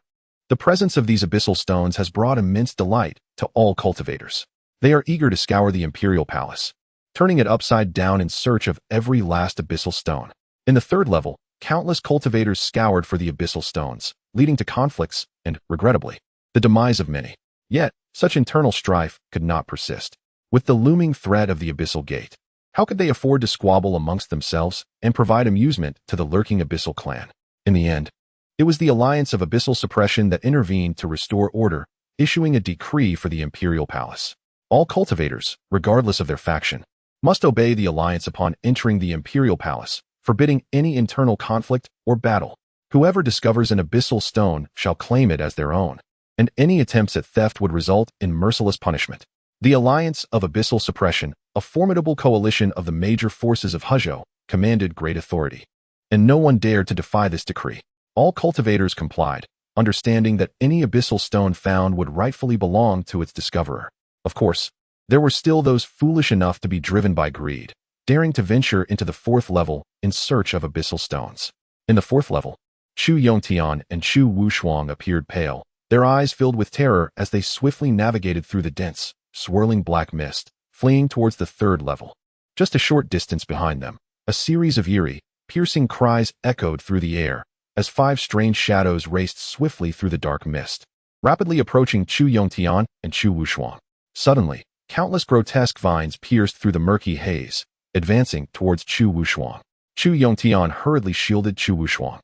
the presence of these abyssal stones has brought immense delight to all cultivators. They are eager to scour the Imperial Palace, turning it upside down in search of every last abyssal stone. In the third level, countless cultivators scoured for the abyssal stones, leading to conflicts and, regrettably, the demise of many. Yet, such internal strife could not persist. With the looming threat of the abyssal gate, how could they afford to squabble amongst themselves and provide amusement to the lurking abyssal clan? In the end, it was the Alliance of Abyssal Suppression that intervened to restore order, issuing a decree for the Imperial Palace. All cultivators, regardless of their faction, must obey the Alliance upon entering the Imperial Palace, forbidding any internal conflict or battle. Whoever discovers an abyssal stone shall claim it as their own, and any attempts at theft would result in merciless punishment. The Alliance of Abyssal Suppression, a formidable coalition of the major forces of Huzhou, commanded great authority, and no one dared to defy this decree. All cultivators complied, understanding that any abyssal stone found would rightfully belong to its discoverer. Of course, there were still those foolish enough to be driven by greed, daring to venture into the fourth level in search of abyssal stones. In the fourth level, Chu Yongtian and Chu Wushuang appeared pale, their eyes filled with terror as they swiftly navigated through the dense, swirling black mist, fleeing towards the third level. Just a short distance behind them, a series of eerie, piercing cries echoed through the air, as 5 strange shadows raced swiftly through the dark mist, rapidly approaching Chu Yongtian and Chu Wushuang. Suddenly, countless grotesque vines pierced through the murky haze, advancing towards Chu Wushuang. Chu Yongtian hurriedly shielded Chu Wushuang,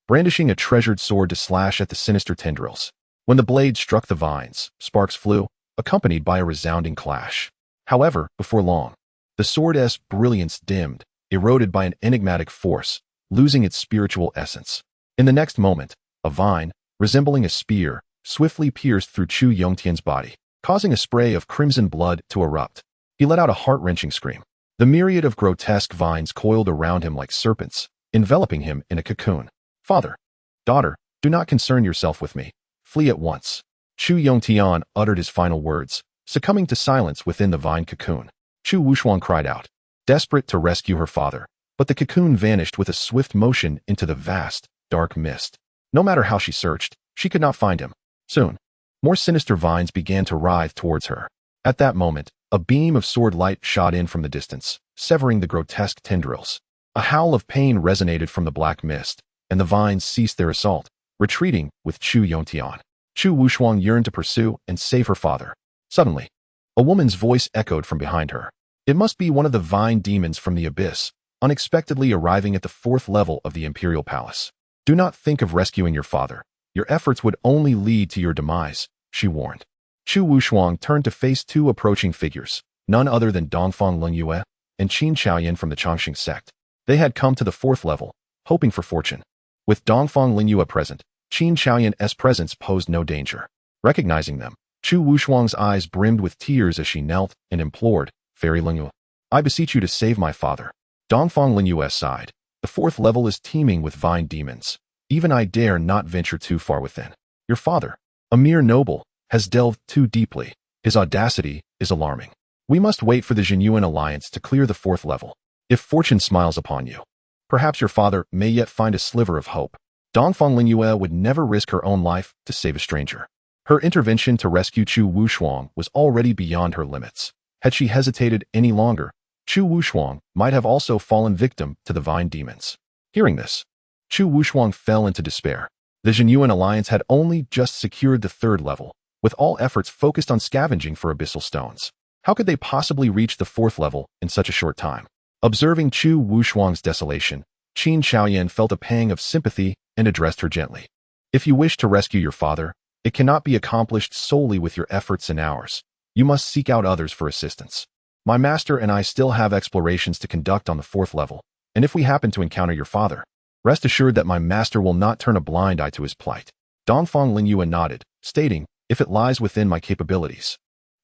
brandishing a treasured sword to slash at the sinister tendrils. When the blade struck the vines, sparks flew, accompanied by a resounding clash. However, before long, the sword's brilliance dimmed, eroded by an enigmatic force, losing its spiritual essence. In the next moment, a vine, resembling a spear, swiftly pierced through Chu Yongtian's body, causing a spray of crimson blood to erupt. He let out a heart-wrenching scream. The myriad of grotesque vines coiled around him like serpents, enveloping him in a cocoon. Father, daughter, do not concern yourself with me. Flee at once. Chu Yongtian uttered his final words, succumbing to silence within the vine cocoon. Chu Wushuang cried out, desperate to rescue her father, but the cocoon vanished with a swift motion into the vast, dark mist. No matter how she searched, she could not find him. Soon, more sinister vines began to writhe towards her. At that moment, a beam of sword light shot in from the distance, severing the grotesque tendrils. A howl of pain resonated from the black mist, and the vines ceased their assault, retreating with Chu Yongtian. Chu Wushuang yearned to pursue and save her father. Suddenly, a woman's voice echoed from behind her. It must be one of the vine demons from the abyss, unexpectedly arriving at the fourth level of the Imperial Palace. Do not think of rescuing your father. Your efforts would only lead to your demise, she warned. Chu Wushuang turned to face 2 approaching figures, none other than Dongfang Lingyue and Chen Chang'an from the Changxing sect. They had come to the fourth level, hoping for fortune. With Dongfang Lingyue present, Chen Chang'an's presence posed no danger. Recognizing them, Chu Wushuang's eyes brimmed with tears as she knelt and implored, Fairy Lingyue, I beseech you to save my father. Dongfang Lingyue sighed. The fourth level is teeming with vine demons. Even I dare not venture too far within. Your father, a mere noble, has delved too deeply. His audacity is alarming. We must wait for the Jinyuan Alliance to clear the fourth level. If fortune smiles upon you, perhaps your father may yet find a sliver of hope. Dongfang Lingyue would never risk her own life to save a stranger. Her intervention to rescue Chu Wushuang was already beyond her limits. Had she hesitated any longer, Chu Wushuang might have also fallen victim to the vine demons. Hearing this, Chu Wushuang fell into despair. The Zhenyuan alliance had only just secured the third level, with all efforts focused on scavenging for abyssal stones. How could they possibly reach the fourth level in such a short time? Observing Chu Wushuang's desolation, Chen Chang'an felt a pang of sympathy and addressed her gently. If you wish to rescue your father, it cannot be accomplished solely with your efforts and ours. You must seek out others for assistance. My master and I still have explorations to conduct on the fourth level, and if we happen to encounter your father, rest assured that my master will not turn a blind eye to his plight. Dongfang Lingyuan nodded, stating, if it lies within my capabilities,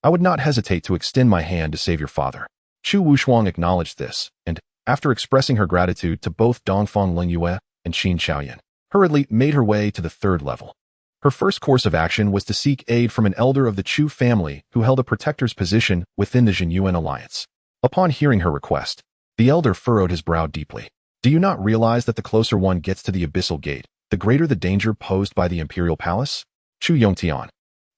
I would not hesitate to extend my hand to save your father. Chu Wushuang acknowledged this, and, after expressing her gratitude to both Dongfang Lingyue and Chen Chang'an, hurriedly made her way to the third level. Her first course of action was to seek aid from an elder of the Chu family who held a protector's position within the Zhenyuan alliance. Upon hearing her request, the elder furrowed his brow deeply. Do you not realize that the closer one gets to the abyssal gate, the greater the danger posed by the imperial palace? Chu Yongtian,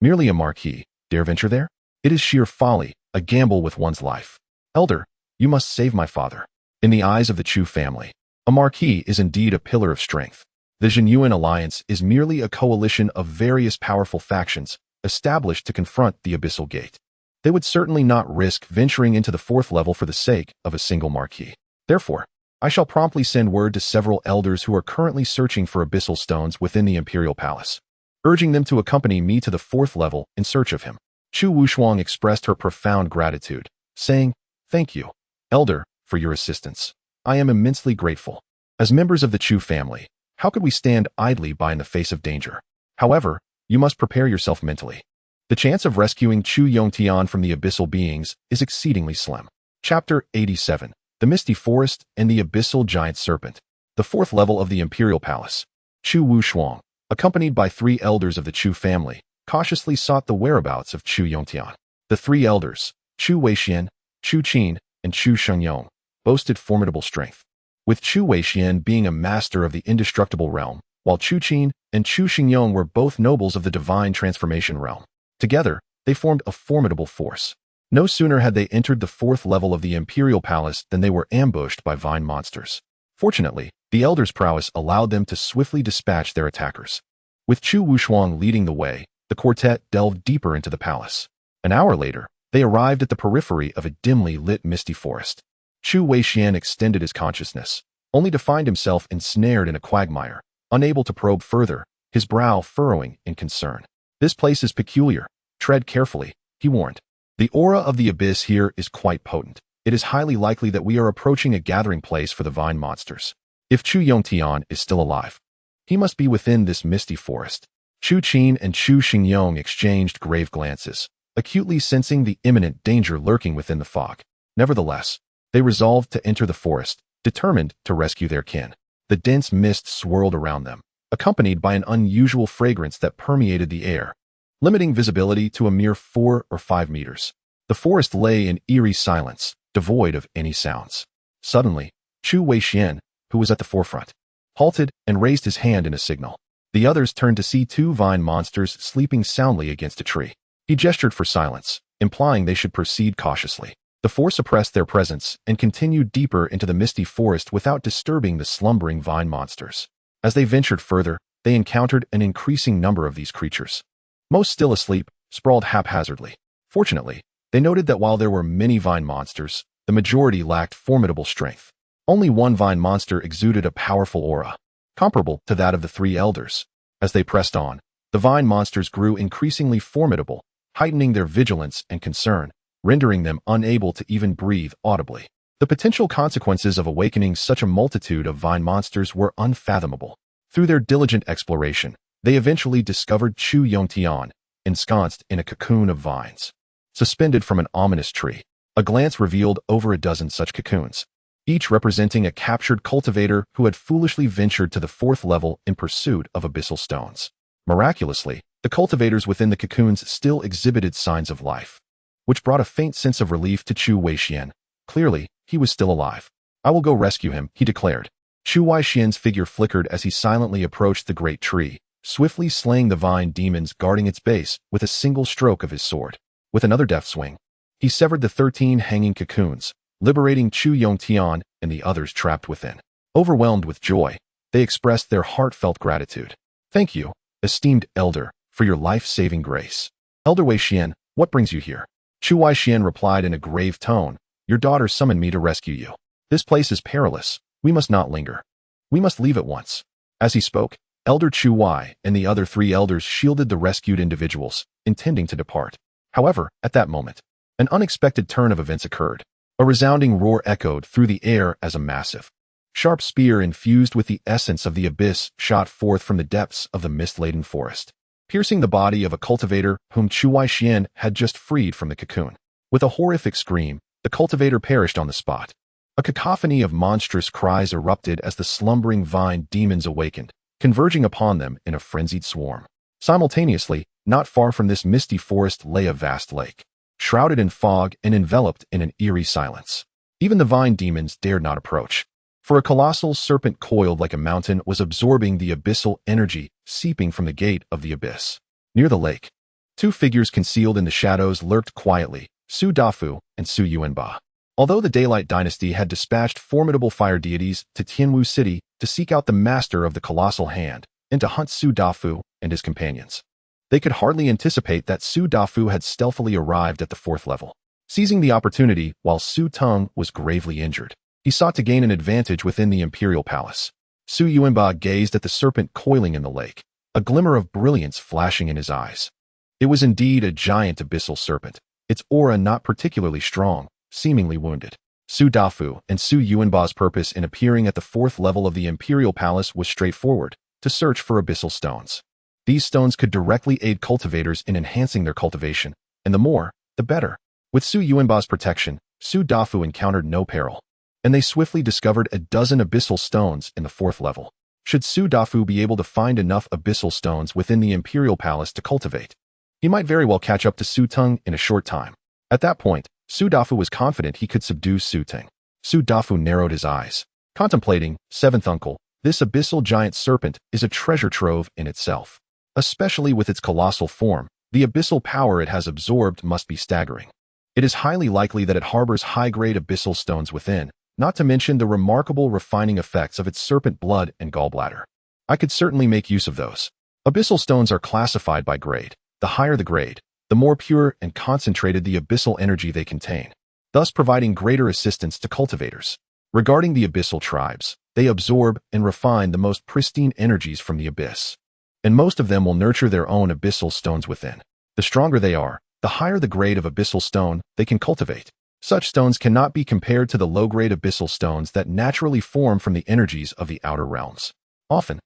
merely a marquis, dare venture there? It is sheer folly, a gamble with one's life. Elder, you must save my father. In the eyes of the Chu family, a marquis is indeed a pillar of strength. The Zhenyuan alliance is merely a coalition of various powerful factions established to confront the abyssal gate. They would certainly not risk venturing into the fourth level for the sake of a single marquis. Therefore, I shall promptly send word to several elders who are currently searching for abyssal stones within the imperial palace, urging them to accompany me to the fourth level in search of him. Chu Wushuang expressed her profound gratitude, saying, Thank you, elder, for your assistance. I am immensely grateful. As members of the Chu family, how could we stand idly by in the face of danger? However, you must prepare yourself mentally. The chance of rescuing Chu Yongtian from the abyssal beings is exceedingly slim. Chapter 87. The Misty Forest and the Abyssal Giant Serpent. The fourth level of the Imperial Palace. Chu Wushuang, accompanied by 3 elders of the Chu family, cautiously sought the whereabouts of Chu Yongtian. The 3 elders, Chu Weixian, Chu Qin, and Chu Shengyong, boasted formidable strength, with Chu Weixian being a master of the indestructible realm, while Chu Qin and Chu Shengyong were both nobles of the divine transformation realm. Together, they formed a formidable force. No sooner had they entered the fourth level of the Imperial Palace than they were ambushed by vine monsters. Fortunately, the elders' prowess allowed them to swiftly dispatch their attackers. With Chu Wushuang leading the way, the quartet delved deeper into the palace. An hour later, they arrived at the periphery of a dimly lit misty forest. Chu Weixian extended his consciousness, only to find himself ensnared in a quagmire, unable to probe further, his brow furrowing in concern. This place is peculiar. Tread carefully, he warned. The aura of the abyss here is quite potent. It is highly likely that we are approaching a gathering place for the vine monsters. If Chu Yongtian is still alive, he must be within this misty forest. Chu Qin and Chu Shengyong exchanged grave glances, acutely sensing the imminent danger lurking within the fog. Nevertheless, they resolved to enter the forest, determined to rescue their kin. The dense mist swirled around them, accompanied by an unusual fragrance that permeated the air, limiting visibility to a mere 4 or 5 meters. The forest lay in eerie silence, devoid of any sounds. Suddenly, Chu Weixian, who was at the forefront, halted and raised his hand in a signal. The others turned to see 2 vine monsters sleeping soundly against a tree. He gestured for silence, implying they should proceed cautiously. The 4 suppressed their presence and continued deeper into the misty forest without disturbing the slumbering vine monsters. As they ventured further, they encountered an increasing number of these creatures, most still asleep, sprawled haphazardly. Fortunately, they noted that while there were many vine monsters, the majority lacked formidable strength. Only one vine monster exuded a powerful aura, comparable to that of the 3 elders. As they pressed on, the vine monsters grew increasingly formidable, heightening their vigilance and concern, rendering them unable to even breathe audibly. The potential consequences of awakening such a multitude of vine monsters were unfathomable. Through their diligent exploration, they eventually discovered Chu Yongtian, ensconced in a cocoon of vines, suspended from an ominous tree. A glance revealed over a dozen such cocoons, each representing a captured cultivator who had foolishly ventured to the fourth level in pursuit of abyssal stones. Miraculously, the cultivators within the cocoons still exhibited signs of life, which brought a faint sense of relief to Chu Weixian. Clearly, he was still alive. I will go rescue him, he declared. Chu Weixian's figure flickered as he silently approached the great tree, swiftly slaying the vine demons guarding its base with a single stroke of his sword. With another deft swing, he severed the 13 hanging cocoons, liberating Chu Yongtian and the others trapped within. Overwhelmed with joy, they expressed their heartfelt gratitude. "Thank you, esteemed elder, for your life-saving grace." "Elder Wei Xian, what brings you here?" Chu Wei Xian replied in a grave tone, "Your daughter summoned me to rescue you. This place is perilous. We must not linger. We must leave at once." As he spoke, Elder Chu Wei and the other 3 elders shielded the rescued individuals, intending to depart. However, at that moment, an unexpected turn of events occurred. A resounding roar echoed through the air as a massive, sharp spear infused with the essence of the abyss shot forth from the depths of the mist-laden forest, piercing the body of a cultivator whom Chu Wei Xian had just freed from the cocoon. With a horrific scream, the cultivator perished on the spot. A cacophony of monstrous cries erupted as the slumbering vine demons awakened, converging upon them in a frenzied swarm. Simultaneously, not far from this misty forest lay a vast lake, shrouded in fog and enveloped in an eerie silence. Even the vine demons dared not approach, for a colossal serpent coiled like a mountain was absorbing the abyssal energy seeping from the gate of the abyss. Near the lake, 2 figures concealed in the shadows lurked quietly, Su Dafu and Su Yuanba. Although the Daylight Dynasty had dispatched formidable fire deities to Tianwu City to seek out the master of the colossal hand and to hunt Su Dafu and his companions, they could hardly anticipate that Su Dafu had stealthily arrived at the 4th level. Seizing the opportunity while Su Teng was gravely injured, he sought to gain an advantage within the imperial palace. Su Yuanba gazed at the serpent coiling in the lake, a glimmer of brilliance flashing in his eyes. It was indeed a giant abyssal serpent, its aura not particularly strong, seemingly wounded. Su Dafu and Su Yuanba's purpose in appearing at the 4th level of the imperial palace was straightforward: to search for abyssal stones. These stones could directly aid cultivators in enhancing their cultivation, and the more, the better. With Su Yuanba's protection, Su Dafu encountered no peril, and they swiftly discovered a dozen abyssal stones in the 4th level. Should Su Dafu be able to find enough abyssal stones within the imperial palace to cultivate, he might very well catch up to Su Teng in a short time. At that point, Su Dafu was confident he could subdue Su Teng. Su Dafu narrowed his eyes, contemplating. 7th uncle, this abyssal giant serpent is a treasure trove in itself. Especially with its colossal form, the abyssal power it has absorbed must be staggering. It is highly likely that it harbors high-grade abyssal stones within, not to mention the remarkable refining effects of its serpent blood and gallbladder. I could certainly make use of those. Abyssal stones are classified by grade. The higher the grade, the more pure and concentrated the abyssal energy they contain, thus providing greater assistance to cultivators. Regarding the abyssal tribes, they absorb and refine the most pristine energies from the abyss, and most of them will nurture their own abyssal stones within. The stronger they are, the higher the grade of abyssal stone they can cultivate. Such stones cannot be compared to the low-grade abyssal stones that naturally form from the energies of the outer realms. Often,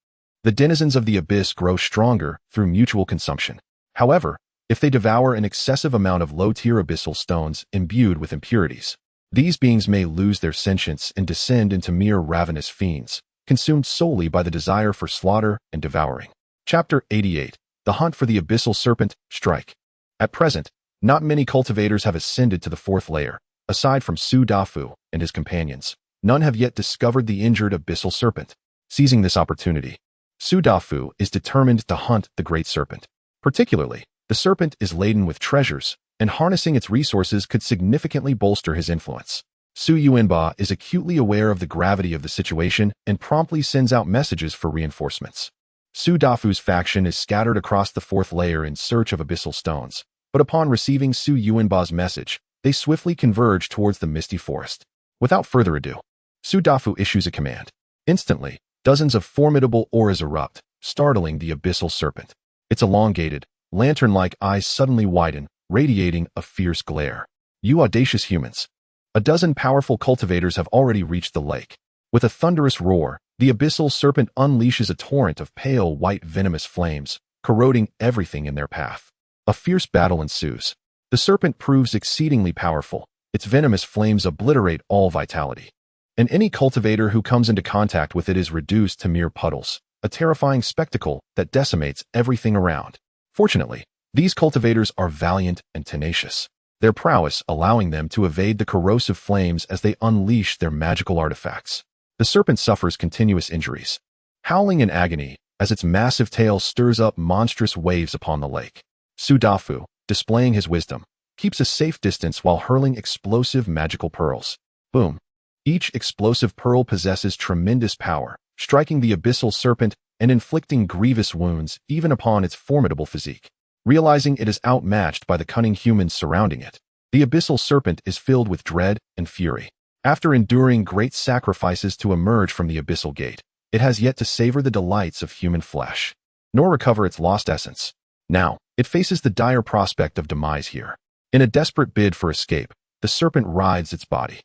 the denizens of the abyss grow stronger through mutual consumption. However, if they devour an excessive amount of low-tier abyssal stones imbued with impurities, these beings may lose their sentience and descend into mere ravenous fiends, consumed solely by the desire for slaughter and devouring. Chapter 88. The Hunt for the Abyssal Serpent. Strike. At present, not many cultivators have ascended to the 4th layer. Aside from Su Dafu and his companions, none have yet discovered the injured abyssal serpent. Seizing this opportunity, Su Dafu is determined to hunt the great serpent. Particularly, the serpent is laden with treasures, and harnessing its resources could significantly bolster his influence. Su Yuanba is acutely aware of the gravity of the situation and promptly sends out messages for reinforcements. Su Dafu's faction is scattered across the 4th layer in search of abyssal stones, but upon receiving Su Yuanba's message, they swiftly converge towards the misty forest. Without further ado, Su Dafu issues a command. Instantly, dozens of formidable auras erupt, startling the abyssal serpent. Its elongated, lantern-like eyes suddenly widen, radiating a fierce glare. You audacious humans! A dozen powerful cultivators have already reached the lake. With a thunderous roar, the abyssal serpent unleashes a torrent of pale white venomous flames, corroding everything in their path. A fierce battle ensues. The serpent proves exceedingly powerful. Its venomous flames obliterate all vitality, and any cultivator who comes into contact with it is reduced to mere puddles, a terrifying spectacle that decimates everything around. Fortunately, these cultivators are valiant and tenacious, their prowess allowing them to evade the corrosive flames as they unleash their magical artifacts. The serpent suffers continuous injuries, howling in agony as its massive tail stirs up monstrous waves upon the lake. Su Dafu, displaying his wisdom, keeps a safe distance while hurling explosive magical pearls. Boom! Each explosive pearl possesses tremendous power, striking the abyssal serpent and inflicting grievous wounds even upon its formidable physique. Realizing it is outmatched by the cunning humans surrounding it, the abyssal serpent is filled with dread and fury. After enduring great sacrifices to emerge from the abyssal gate, it has yet to savor the delights of human flesh, nor recover its lost essence. Now, it faces the dire prospect of demise here. In a desperate bid for escape, the serpent rides its body.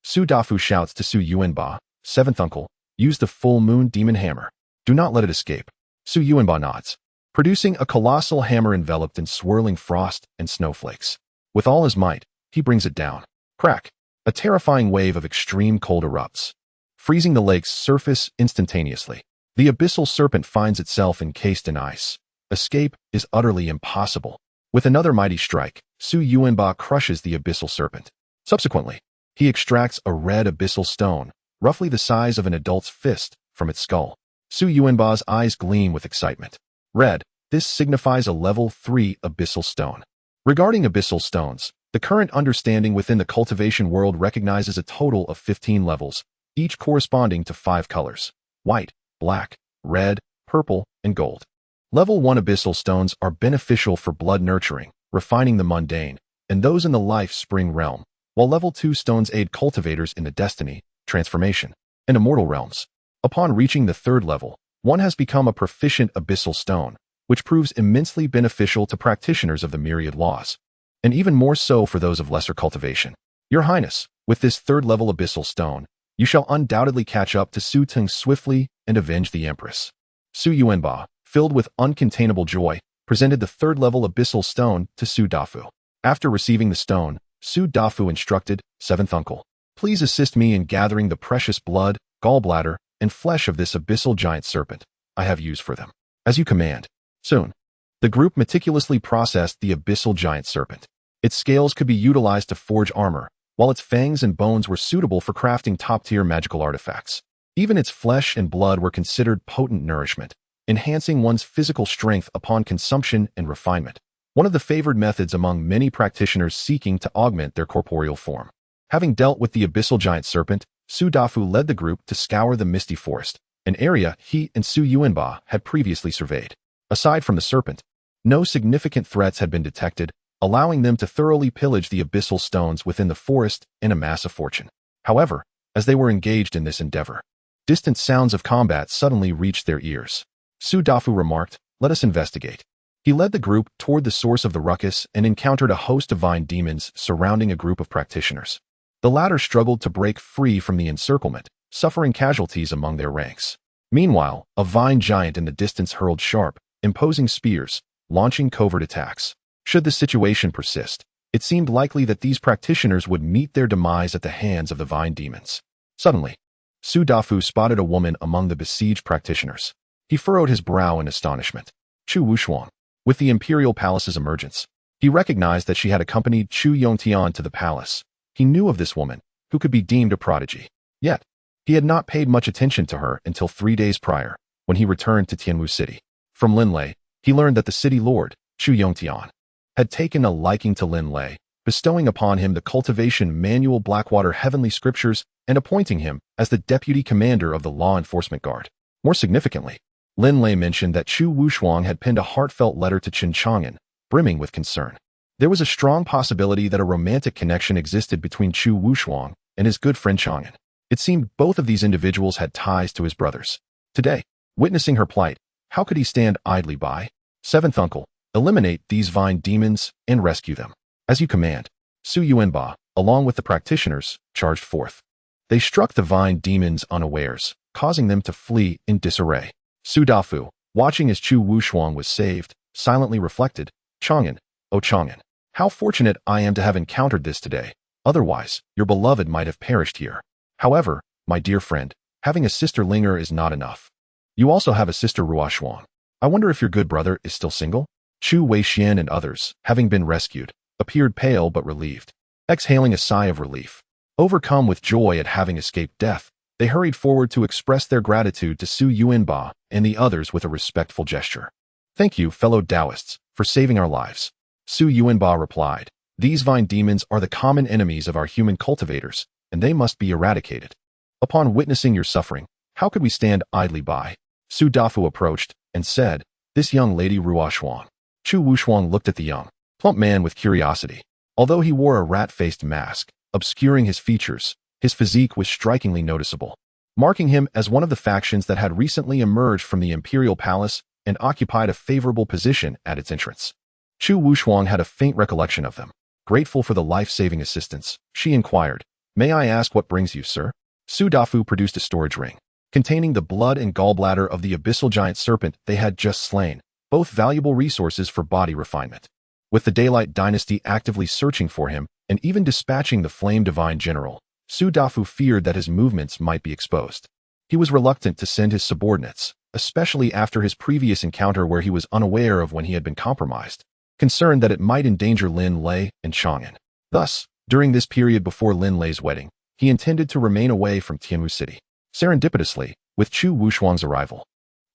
Su Dafu shouts to Su Yuanba, seventh uncle, use the full moon demon hammer. Do not let it escape. Su Yuanba nods, producing a colossal hammer enveloped in swirling frost and snowflakes. With all his might, he brings it down. Crack! A terrifying wave of extreme cold erupts, freezing the lake's surface instantaneously. The abyssal serpent finds itself encased in ice. Escape is utterly impossible. With another mighty strike, Su Yuanba crushes the abyssal serpent. Subsequently, he extracts a red abyssal stone, roughly the size of an adult's fist, from its skull. Su Yuanba's eyes gleam with excitement. Red, this signifies a level 3 abyssal stone. Regarding abyssal stones, the current understanding within the cultivation world recognizes a total of 15 levels, each corresponding to 5 colors: white, black, red, purple, and gold. Level 1 abyssal stones are beneficial for blood nurturing, refining the mundane, and those in the life-spring realm, while level 2 stones aid cultivators in the destiny, transformation, and immortal realms. Upon reaching the 3rd level, one has become a proficient abyssal stone, which proves immensely beneficial to practitioners of the myriad laws, and even more so for those of lesser cultivation. Your Highness, with this 3rd level abyssal stone, you shall undoubtedly catch up to Su Teng swiftly and avenge the Empress. Su Yuanba, filled with uncontainable joy, presented the 3rd level abyssal stone to Su Dafu. After receiving the stone, Su Dafu instructed, seventh uncle, please assist me in gathering the precious blood, gallbladder, and flesh of this abyssal giant serpent. I have use for them. As you command. Soon, the group meticulously processed the abyssal giant serpent. Its scales could be utilized to forge armor, while its fangs and bones were suitable for crafting top-tier magical artifacts. Even its flesh and blood were considered potent nourishment, enhancing one's physical strength upon consumption and refinement, one of the favored methods among many practitioners seeking to augment their corporeal form. Having dealt with the abyssal giant serpent, Su Dafu led the group to scour the misty forest, an area he and Su Yuanba had previously surveyed. Aside from the serpent, no significant threats had been detected, allowing them to thoroughly pillage the abyssal stones within the forest and amass a fortune. However, as they were engaged in this endeavor, distant sounds of combat suddenly reached their ears. Su Dafu remarked, let us investigate. He led the group toward the source of the ruckus and encountered a host of vine demons surrounding a group of practitioners. The latter struggled to break free from the encirclement, suffering casualties among their ranks. Meanwhile, a vine giant in the distance hurled sharp, imposing spears, launching covert attacks. Should the situation persist, it seemed likely that these practitioners would meet their demise at the hands of the vine demons. Suddenly, Su Dafu spotted a woman among the besieged practitioners. He furrowed his brow in astonishment. Chu Wushuang. With the imperial palace's emergence, he recognized that she had accompanied Chu Yongtian to the palace. He knew of this woman, who could be deemed a prodigy. Yet, he had not paid much attention to her until 3 days prior, when he returned to Tianwu City. From Lin Lei, he learned that the city lord, Chu Yongtian, had taken a liking to Lin Lei, bestowing upon him the cultivation manual Blackwater Heavenly Scriptures and appointing him as the deputy commander of the law enforcement guard. More significantly, Lin Lei mentioned that Chu Wushuang had penned a heartfelt letter to Chen Chang'an, brimming with concern. There was a strong possibility that a romantic connection existed between Chu Wushuang and his good friend Chang'an. It seemed both of these individuals had ties to his brothers. Today, witnessing her plight, how could he stand idly by? Seventh uncle, eliminate these vine demons and rescue them. As you command. Su Yuanba, along with the practitioners, charged forth. They struck the vine demons unawares, causing them to flee in disarray. Su Dafu, watching as Chu Wushuang was saved, silently reflected, Chang'an, oh Chang'an, how fortunate I am to have encountered this today. Otherwise, your beloved might have perished here. However, my dear friend, having a sister Linger is not enough. You also have a sister Ruoshuang. I wonder if your good brother is still single? Chu Weixian and others, having been rescued, appeared pale but relieved, exhaling a sigh of relief. Overcome with joy at having escaped death, they hurried forward to express their gratitude to Su Yuanba and the others with a respectful gesture. Thank you, fellow Taoists, for saving our lives. Su Yuanba replied, these vine demons are the common enemies of our human cultivators, and they must be eradicated. Upon witnessing your suffering, how could we stand idly by? Su Dafu approached and said, "This young lady Ruo Shuang." Chu Wushuang looked at the young, plump man with curiosity. Although he wore a rat-faced mask, obscuring his features, his physique was strikingly noticeable, marking him as one of the factions that had recently emerged from the imperial palace and occupied a favorable position at its entrance. Chu Wushuang had a faint recollection of them. Grateful for the life-saving assistance, she inquired, "May I ask what brings you, sir?" Su Dafu produced a storage ring, containing the blood and gallbladder of the abyssal giant serpent they had just slain, both valuable resources for body refinement. With the Daylight Dynasty actively searching for him and even dispatching the Flame Divine General, Su Dafu feared that his movements might be exposed. He was reluctant to send his subordinates, especially after his previous encounter where he was unaware of when he had been compromised, concerned that it might endanger Lin Lei and Chang'an. Thus, during this period before Lin Lei's wedding, he intended to remain away from Tianwu City. Serendipitously, with Chu Wushuang's arrival,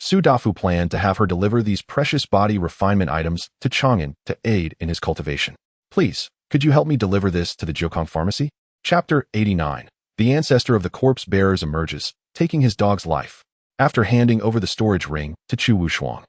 Su Dafu planned to have her deliver these precious body refinement items to Chang'an to aid in his cultivation. "Please, could you help me deliver this to the Jiukong Pharmacy?" Chapter 89. The ancestor of the corpse bearers emerges, taking his dog's life. After handing over the storage ring to Chu Wushuang,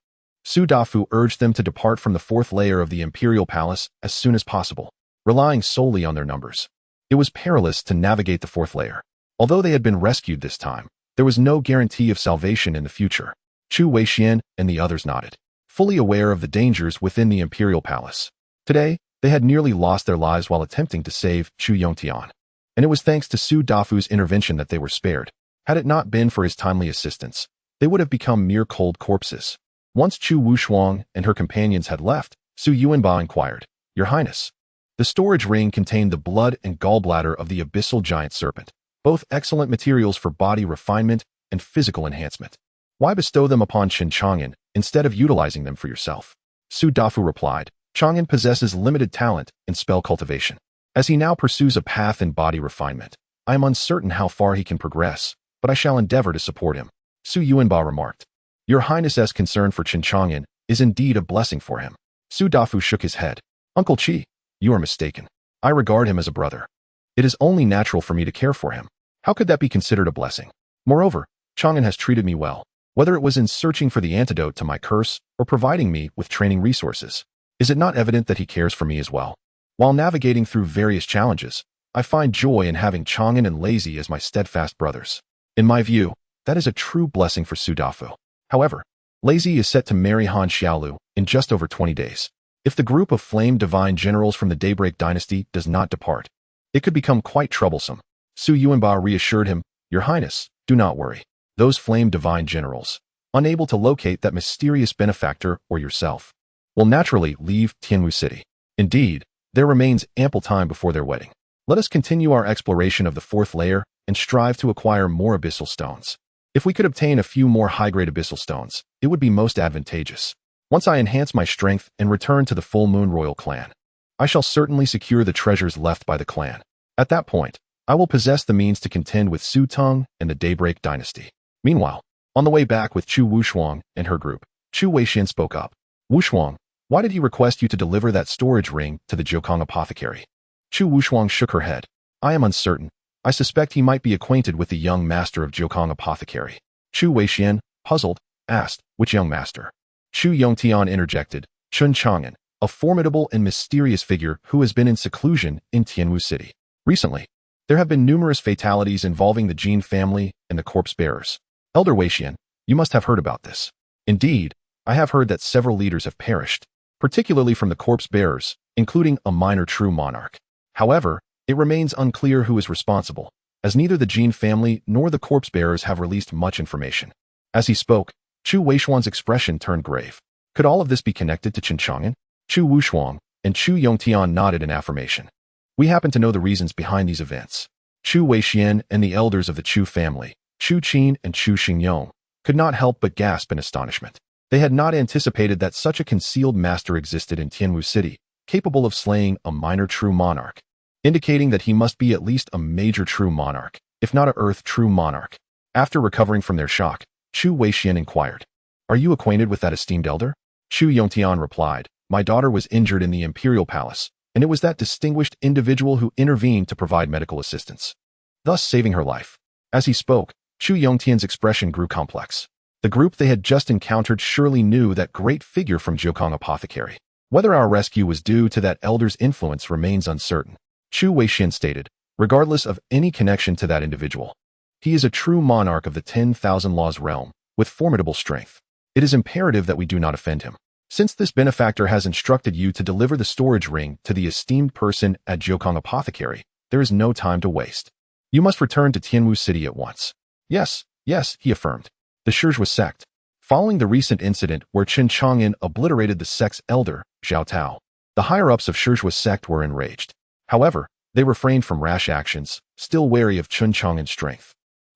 Su Dafu urged them to depart from the fourth layer of the imperial palace as soon as possible, relying solely on their numbers. It was perilous to navigate the fourth layer. Although they had been rescued this time, there was no guarantee of salvation in the future. Chu Weixian and the others nodded, fully aware of the dangers within the imperial palace. Today, they had nearly lost their lives while attempting to save Chu Yongtian, and it was thanks to Su Dafu's intervention that they were spared. Had it not been for his timely assistance, they would have become mere cold corpses. Once Chu Wushuang and her companions had left, Su Yuanba inquired, "Your Highness." The storage ring contained the blood and gallbladder of the abyssal giant serpent, both excellent materials for body refinement and physical enhancement. Why bestow them upon Chen Chang'an instead of utilizing them for yourself? Su Dafu replied, "Chang'an possesses limited talent in spell cultivation. As he now pursues a path in body refinement, I am uncertain how far he can progress, but I shall endeavor to support him." Su Yuanba remarked, "Your Highness's concern for Chen Chang'an is indeed a blessing for him." Su Dafu shook his head. "Uncle Qi, you are mistaken. I regard him as a brother. It is only natural for me to care for him. How could that be considered a blessing? Moreover, Chang'an has treated me well, whether it was in searching for the antidote to my curse or providing me with training resources. Is it not evident that he cares for me as well? While navigating through various challenges, I find joy in having Chang'an and Lazy as my steadfast brothers. In my view, that is a true blessing for Su Dafu. However, Lazy is set to marry Han Xiaolu in just over 20 days. If the group of Flame Divine Generals from the Daybreak Dynasty does not depart, it could become quite troublesome. Su Yuanba reassured him, "Your Highness, do not worry. Those Flame Divine Generals, unable to locate that mysterious benefactor or yourself, will naturally leave Tianwu City. Indeed, there remains ample time before their wedding. Let us continue our exploration of the fourth layer and strive to acquire more abyssal stones. If we could obtain a few more high-grade abyssal stones, it would be most advantageous. Once I enhance my strength and return to the Full Moon Royal Clan, I shall certainly secure the treasures left by the clan. At that point, I will possess the means to contend with Su Teng and the Daybreak Dynasty." Meanwhile, on the way back with Chu Wushuang and her group, Chu Weixian spoke up. "Wushuang, why did he request you to deliver that storage ring to the Jiukong apothecary?" Chu Wushuang shook her head. "I am uncertain. I suspect he might be acquainted with the young master of Jiukong apothecary." Chu Weixian, puzzled, asked, "Which young master?" Chu Yongtian interjected, "Chen Chang'an, a formidable and mysterious figure who has been in seclusion in Tianwu City. Recently, there have been numerous fatalities involving the Jin family and the corpse bearers. Elder Weixian, you must have heard about this." "Indeed, I have heard that several leaders have perished, particularly from the corpse bearers, including a minor true monarch. However, it remains unclear who is responsible, as neither the Jin family nor the corpse bearers have released much information." As he spoke, Chu Weishuan's expression turned grave. Could all of this be connected to Chen Chang'an? Chu Wushuang and Chu Yongtian nodded in affirmation. "We happen to know the reasons behind these events." Chu Weixian and the elders of the Chu family, Chu Qin and Chu Xingyong, could not help but gasp in astonishment. They had not anticipated that such a concealed master existed in Tianwu City, capable of slaying a minor true monarch, indicating that he must be at least a major true monarch, if not a earth true monarch. After recovering from their shock, Chu Weixian inquired, "Are you acquainted with that esteemed elder?" Chu Yongtian replied, "My daughter was injured in the imperial palace, and it was that distinguished individual who intervened to provide medical assistance." thus saving her life. As he spoke, Chu Yongtian's expression grew complex. The group they had just encountered surely knew that great figure from Jiukong Apothecary. Whether our rescue was due to that elder's influence remains uncertain, Chu Weixin stated, regardless of any connection to that individual. He is a true monarch of the 10,000 Laws realm, with formidable strength. It is imperative that we do not offend him. Since this benefactor has instructed you to deliver the storage ring to the esteemed person at Jiukong Apothecary, there is no time to waste. You must return to Tianwu City at once. Yes, he affirmed. The Shizhua sect. Following the recent incident where Chen Chang'an obliterated the sect's elder, Zhao Tao, the higher-ups of Shizhua sect were enraged. However, they refrained from rash actions, still wary of Chen Chang'an's strength.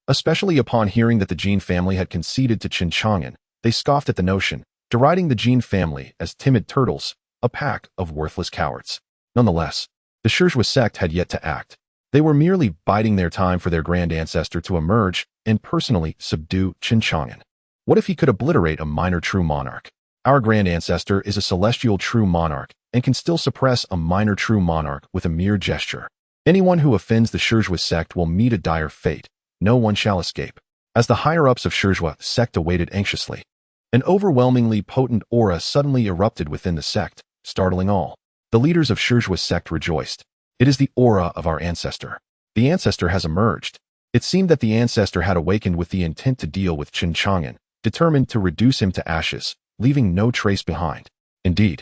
Especially upon hearing that the Jin family had conceded to Chen Chang'an, they scoffed at the notion, deriding the Jin family as timid turtles, a pack of worthless cowards. Nonetheless, the Shizhua sect had yet to act. They were merely biding their time for their grand ancestor to emerge and personally subdue Chen Chang'an. What if he could obliterate a minor true monarch? Our grand ancestor is a celestial true monarch and can still suppress a minor true monarch with a mere gesture. Anyone who offends the Shizhua sect will meet a dire fate. No one shall escape. As the higher-ups of Shizhua sect awaited anxiously, an overwhelmingly potent aura suddenly erupted within the sect, startling all. The leaders of Shizhua sect rejoiced. It is the aura of our ancestor. The ancestor has emerged. It seemed that the ancestor had awakened with the intent to deal with Chen Chang'an, determined to reduce him to ashes, leaving no trace behind. Indeed,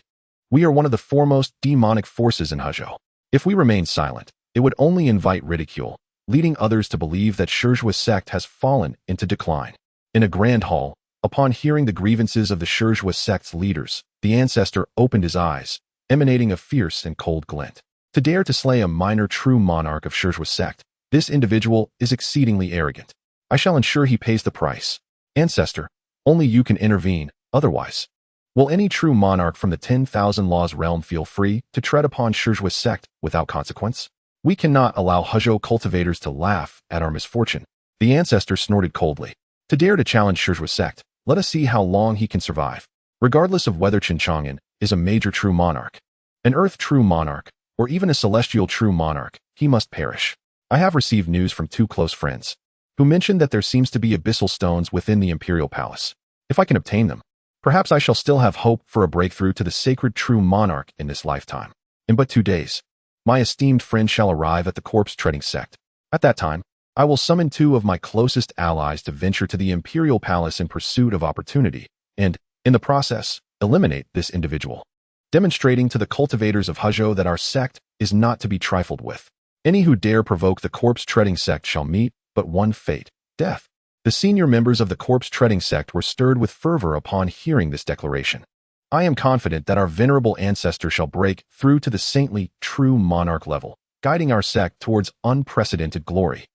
we are one of the foremost demonic forces in Hezhou. If we remain silent, it would only invite ridicule, leading others to believe that Shizhua sect has fallen into decline. In a grand hall, upon hearing the grievances of the Shizhua sect's leaders, the ancestor opened his eyes, emanating a fierce and cold glint. To dare to slay a minor true monarch of Shizhua sect, this individual is exceedingly arrogant. I shall ensure he pays the price. Ancestor, only you can intervene, otherwise. Will any true monarch from the 10,000 Laws realm feel free to tread upon Shizhua sect without consequence? We cannot allow Hezhou cultivators to laugh at our misfortune. The ancestor snorted coldly. To dare to challenge Shizhua sect, let us see how long he can survive. Regardless of whether Chen Chang'an is a major true monarch, an earth true monarch, or even a celestial true monarch, he must perish. I have received news from two close friends, who mentioned that there seems to be abyssal stones within the imperial palace. If I can obtain them, perhaps I shall still have hope for a breakthrough to the sacred true monarch in this lifetime. In but 2 days, my esteemed friend shall arrive at the corpse-treading sect. At that time, I will summon 2 of my closest allies to venture to the imperial palace in pursuit of opportunity, and, in the process, eliminate this individual, demonstrating to the cultivators of Hezhou that our sect is not to be trifled with. Any who dare provoke the corpse-treading sect shall meet but one fate, death. The senior members of the corpse-treading sect were stirred with fervor upon hearing this declaration. I am confident that our venerable ancestor shall break through to the saintly, true monarch level, guiding our sect towards unprecedented glory.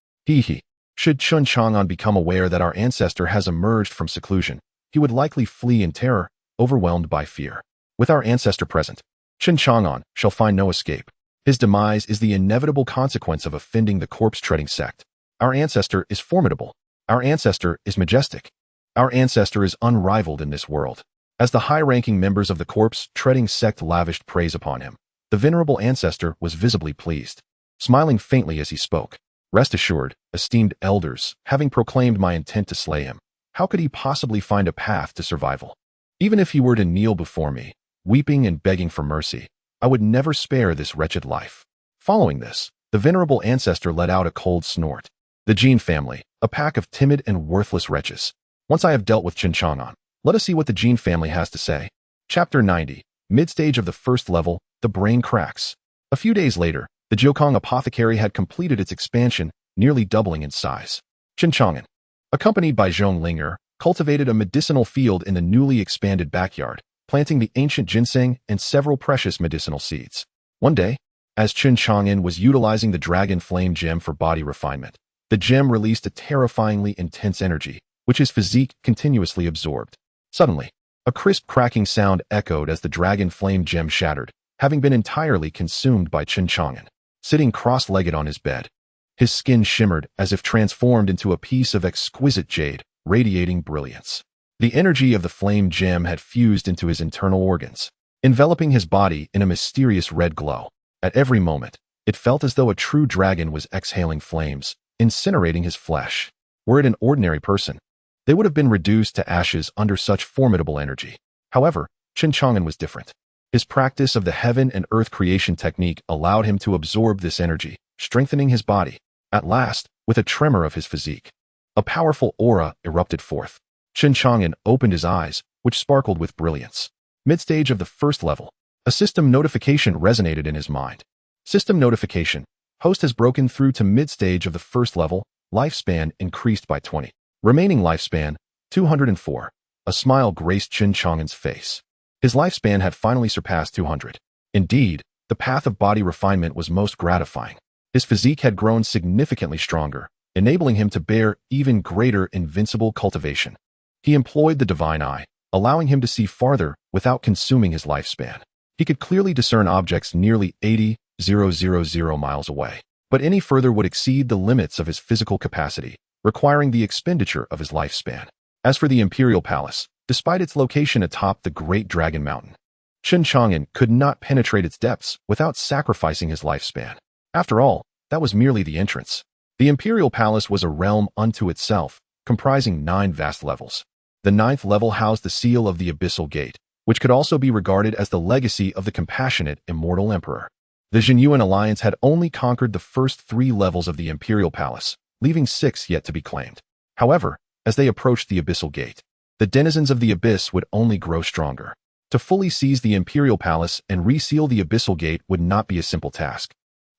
Should Chen Chang'an become aware that our ancestor has emerged from seclusion, he would likely flee in terror, overwhelmed by fear. With our ancestor present, Chen Chang'an shall find no escape. His demise is the inevitable consequence of offending the corpse-treading sect. Our ancestor is formidable. Our ancestor is majestic. Our ancestor is unrivaled in this world. As the high-ranking members of the corpse-treading sect lavished praise upon him, the venerable ancestor was visibly pleased, smiling faintly as he spoke. Rest assured, esteemed elders, having proclaimed my intent to slay him, how could he possibly find a path to survival? Even if he were to kneel before me, weeping and begging for mercy, I would never spare this wretched life. Following this, the venerable ancestor let out a cold snort. The Jin family, a pack of timid and worthless wretches. Once I have dealt with Chen Chang'an, let us see what the Jin family has to say. Chapter 90, Mid-stage of the first level, the brain cracks. A few days later, the Jiukong Apothecary had completed its expansion, nearly doubling in size. Chen Chang'an, accompanied by Zhong Linger, cultivated a medicinal field in the newly expanded backyard, planting the ancient ginseng and several precious medicinal seeds. One day, as Chen Chang'an was utilizing the dragon flame gem for body refinement, the gem released a terrifyingly intense energy, which his physique continuously absorbed. Suddenly, a crisp cracking sound echoed as the dragon flame gem shattered, having been entirely consumed by Chen Chang'an. Sitting cross-legged on his bed, his skin shimmered as if transformed into a piece of exquisite jade, radiating brilliance. The energy of the flame gem had fused into his internal organs, enveloping his body in a mysterious red glow. At every moment, it felt as though a true dragon was exhaling flames, incinerating his flesh. Were it an ordinary person, they would have been reduced to ashes under such formidable energy. However, Chen Chang'an was different. His practice of the heaven and earth creation technique allowed him to absorb this energy, strengthening his body. At last, with a tremor of his physique, a powerful aura erupted forth. Chen Chang'an opened his eyes, which sparkled with brilliance. Mid-stage of the first level, a system notification resonated in his mind. System notification. Host has broken through to mid-stage of the first level, lifespan increased by 20. Remaining lifespan, 204. A smile graced Chen Chang'an's face. His lifespan had finally surpassed 200. Indeed, the path of body refinement was most gratifying. His physique had grown significantly stronger, enabling him to bear even greater invincible cultivation. He employed the divine eye, allowing him to see farther without consuming his lifespan. He could clearly discern objects nearly 80,000 miles away, but any further would exceed the limits of his physical capacity, requiring the expenditure of his lifespan. As for the Imperial Palace, despite its location atop the Great Dragon Mountain, Chen Chang'an could not penetrate its depths without sacrificing his lifespan. After all, that was merely the entrance. The Imperial Palace was a realm unto itself, comprising 9 vast levels. The 9th level housed the seal of the Abyssal Gate, which could also be regarded as the legacy of the compassionate, immortal emperor. The Jinyuan Alliance had only conquered the first 3 levels of the Imperial Palace, leaving 6 yet to be claimed. However, as they approached the Abyssal Gate, the denizens of the Abyss would only grow stronger. To fully seize the Imperial Palace and reseal the Abyssal Gate would not be a simple task.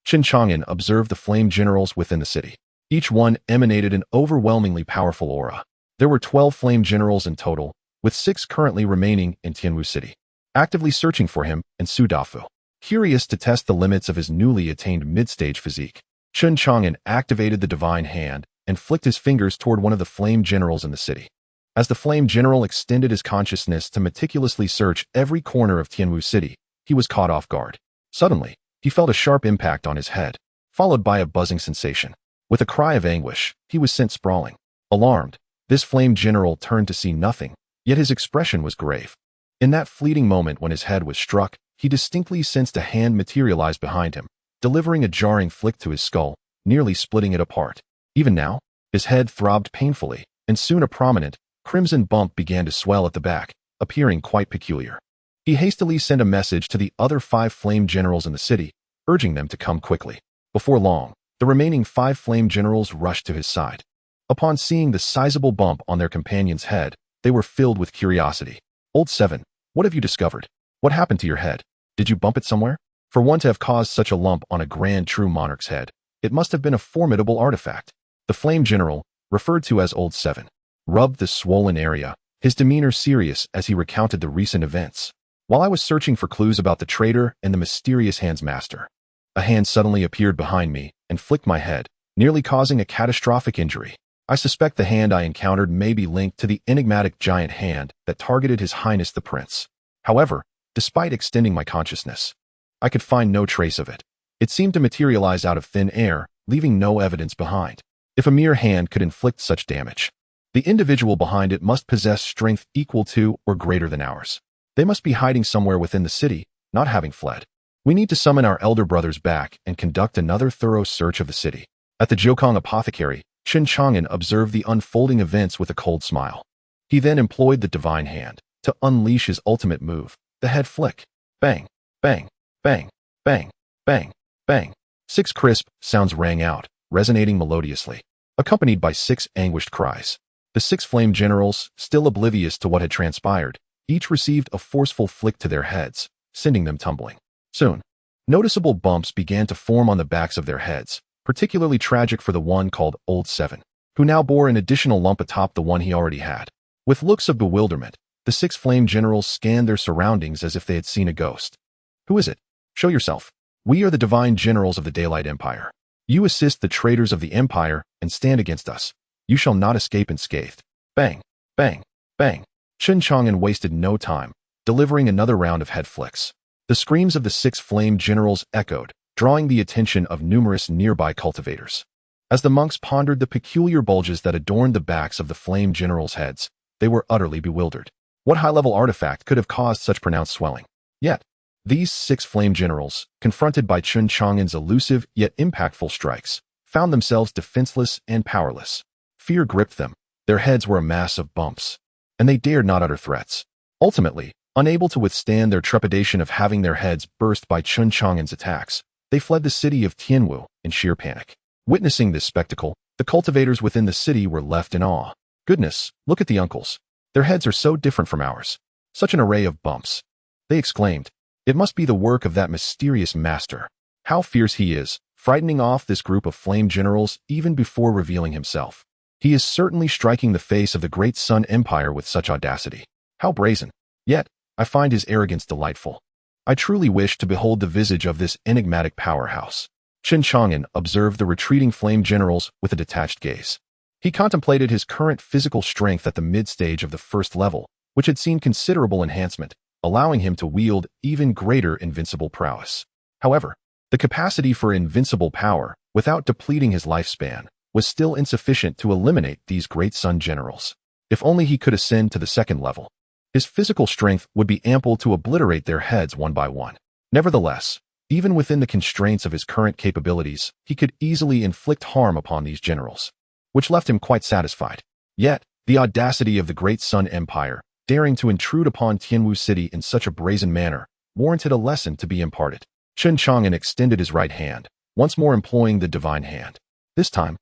Chen Chang'an observed the flame generals within the city. Each one emanated an overwhelmingly powerful aura. There were 12 flame generals in total, with 6 currently remaining in Tianwu City, actively searching for him and Su Dafu. Curious to test the limits of his newly attained mid-stage physique, Chen Chang'an activated the divine hand and flicked his fingers toward one of the flame generals in the city. As the flame general extended his consciousness to meticulously search every corner of Tianwu City, he was caught off guard. Suddenly, he felt a sharp impact on his head, followed by a buzzing sensation. With a cry of anguish, he was sent sprawling. Alarmed, this flame general turned to see nothing, yet his expression was grave. In that fleeting moment when his head was struck, he distinctly sensed a hand materialize behind him, delivering a jarring flick to his skull, nearly splitting it apart. Even now, his head throbbed painfully, and soon a prominent, crimson bump began to swell at the back, appearing quite peculiar. He hastily sent a message to the other 5 flame generals in the city, urging them to come quickly. Before long, the remaining 5 flame generals rushed to his side. Upon seeing the sizable bump on their companion's head, they were filled with curiosity. Old 7, what have you discovered? What happened to your head? Did you bump it somewhere? For one to have caused such a lump on a grand true monarch's head, it must have been a formidable artifact. The flame general, referred to as Old 7, rubbed the swollen area, his demeanor serious as he recounted the recent events. While I was searching for clues about the traitor and the mysterious hand's master, a hand suddenly appeared behind me and flicked my head, nearly causing a catastrophic injury. I suspect the hand I encountered may be linked to the enigmatic giant hand that targeted His Highness the Prince. However, despite extending my consciousness, I could find no trace of it. It seemed to materialize out of thin air, leaving no evidence behind. If a mere hand could inflict such damage, the individual behind it must possess strength equal to or greater than ours. They must be hiding somewhere within the city, not having fled. We need to summon our elder brothers back and conduct another thorough search of the city. At the Jiukong Apothecary, Chen Chang'an observed the unfolding events with a cold smile. He then employed the divine hand to unleash his ultimate move, the head flick. Bang, bang, bang, bang, bang, bang. 6 crisp sounds rang out, resonating melodiously, accompanied by 6 anguished cries. The 6 flame generals, still oblivious to what had transpired, each received a forceful flick to their heads, sending them tumbling. Soon, noticeable bumps began to form on the backs of their heads, particularly tragic for the one called Old 7, who now bore an additional lump atop the one he already had. With looks of bewilderment, the 6 flame generals scanned their surroundings as if they had seen a ghost. Who is it? Show yourself. We are the divine generals of the Daylight Empire. You assist the traitors of the Empire and stand against us. You shall not escape unscathed. Bang, bang, bang. Chen Chang'an wasted no time, delivering another round of head flicks. The screams of the 6 flame generals echoed, drawing the attention of numerous nearby cultivators. As the monks pondered the peculiar bulges that adorned the backs of the flame generals' heads, they were utterly bewildered. What high-level artifact could have caused such pronounced swelling? Yet, these 6 flame generals, confronted by Chen Chang'an's elusive yet impactful strikes, found themselves defenseless and powerless. Fear gripped them. Their heads were a mass of bumps, and they dared not utter threats. Ultimately, unable to withstand their trepidation of having their heads burst by Chen Chang'an's attacks, they fled the city of Tianwu in sheer panic. Witnessing this spectacle, the cultivators within the city were left in awe. "Goodness, look at the uncles. Their heads are so different from ours. Such an array of bumps," they exclaimed. "It must be the work of that mysterious master. How fierce he is, frightening off this group of flame generals even before revealing himself. He is certainly striking the face of the great Sun Empire with such audacity. How brazen! Yet, I find his arrogance delightful. I truly wish to behold the visage of this enigmatic powerhouse." Chen Chang'an observed the retreating flame generals with a detached gaze. He contemplated his current physical strength at the mid-stage of the first level, which had seen considerable enhancement, allowing him to wield even greater invincible prowess. However, the capacity for invincible power, without depleting his lifespan, was still insufficient to eliminate these great sun generals. If only he could ascend to the second level, his physical strength would be ample to obliterate their heads one by one. Nevertheless, even within the constraints of his current capabilities, he could easily inflict harm upon these generals, which left him quite satisfied. Yet, the audacity of the great Sun Empire, daring to intrude upon Tianwu City in such a brazen manner, warranted a lesson to be imparted. Chen Chang'an extended his right hand, once more employing the divine hand. This time,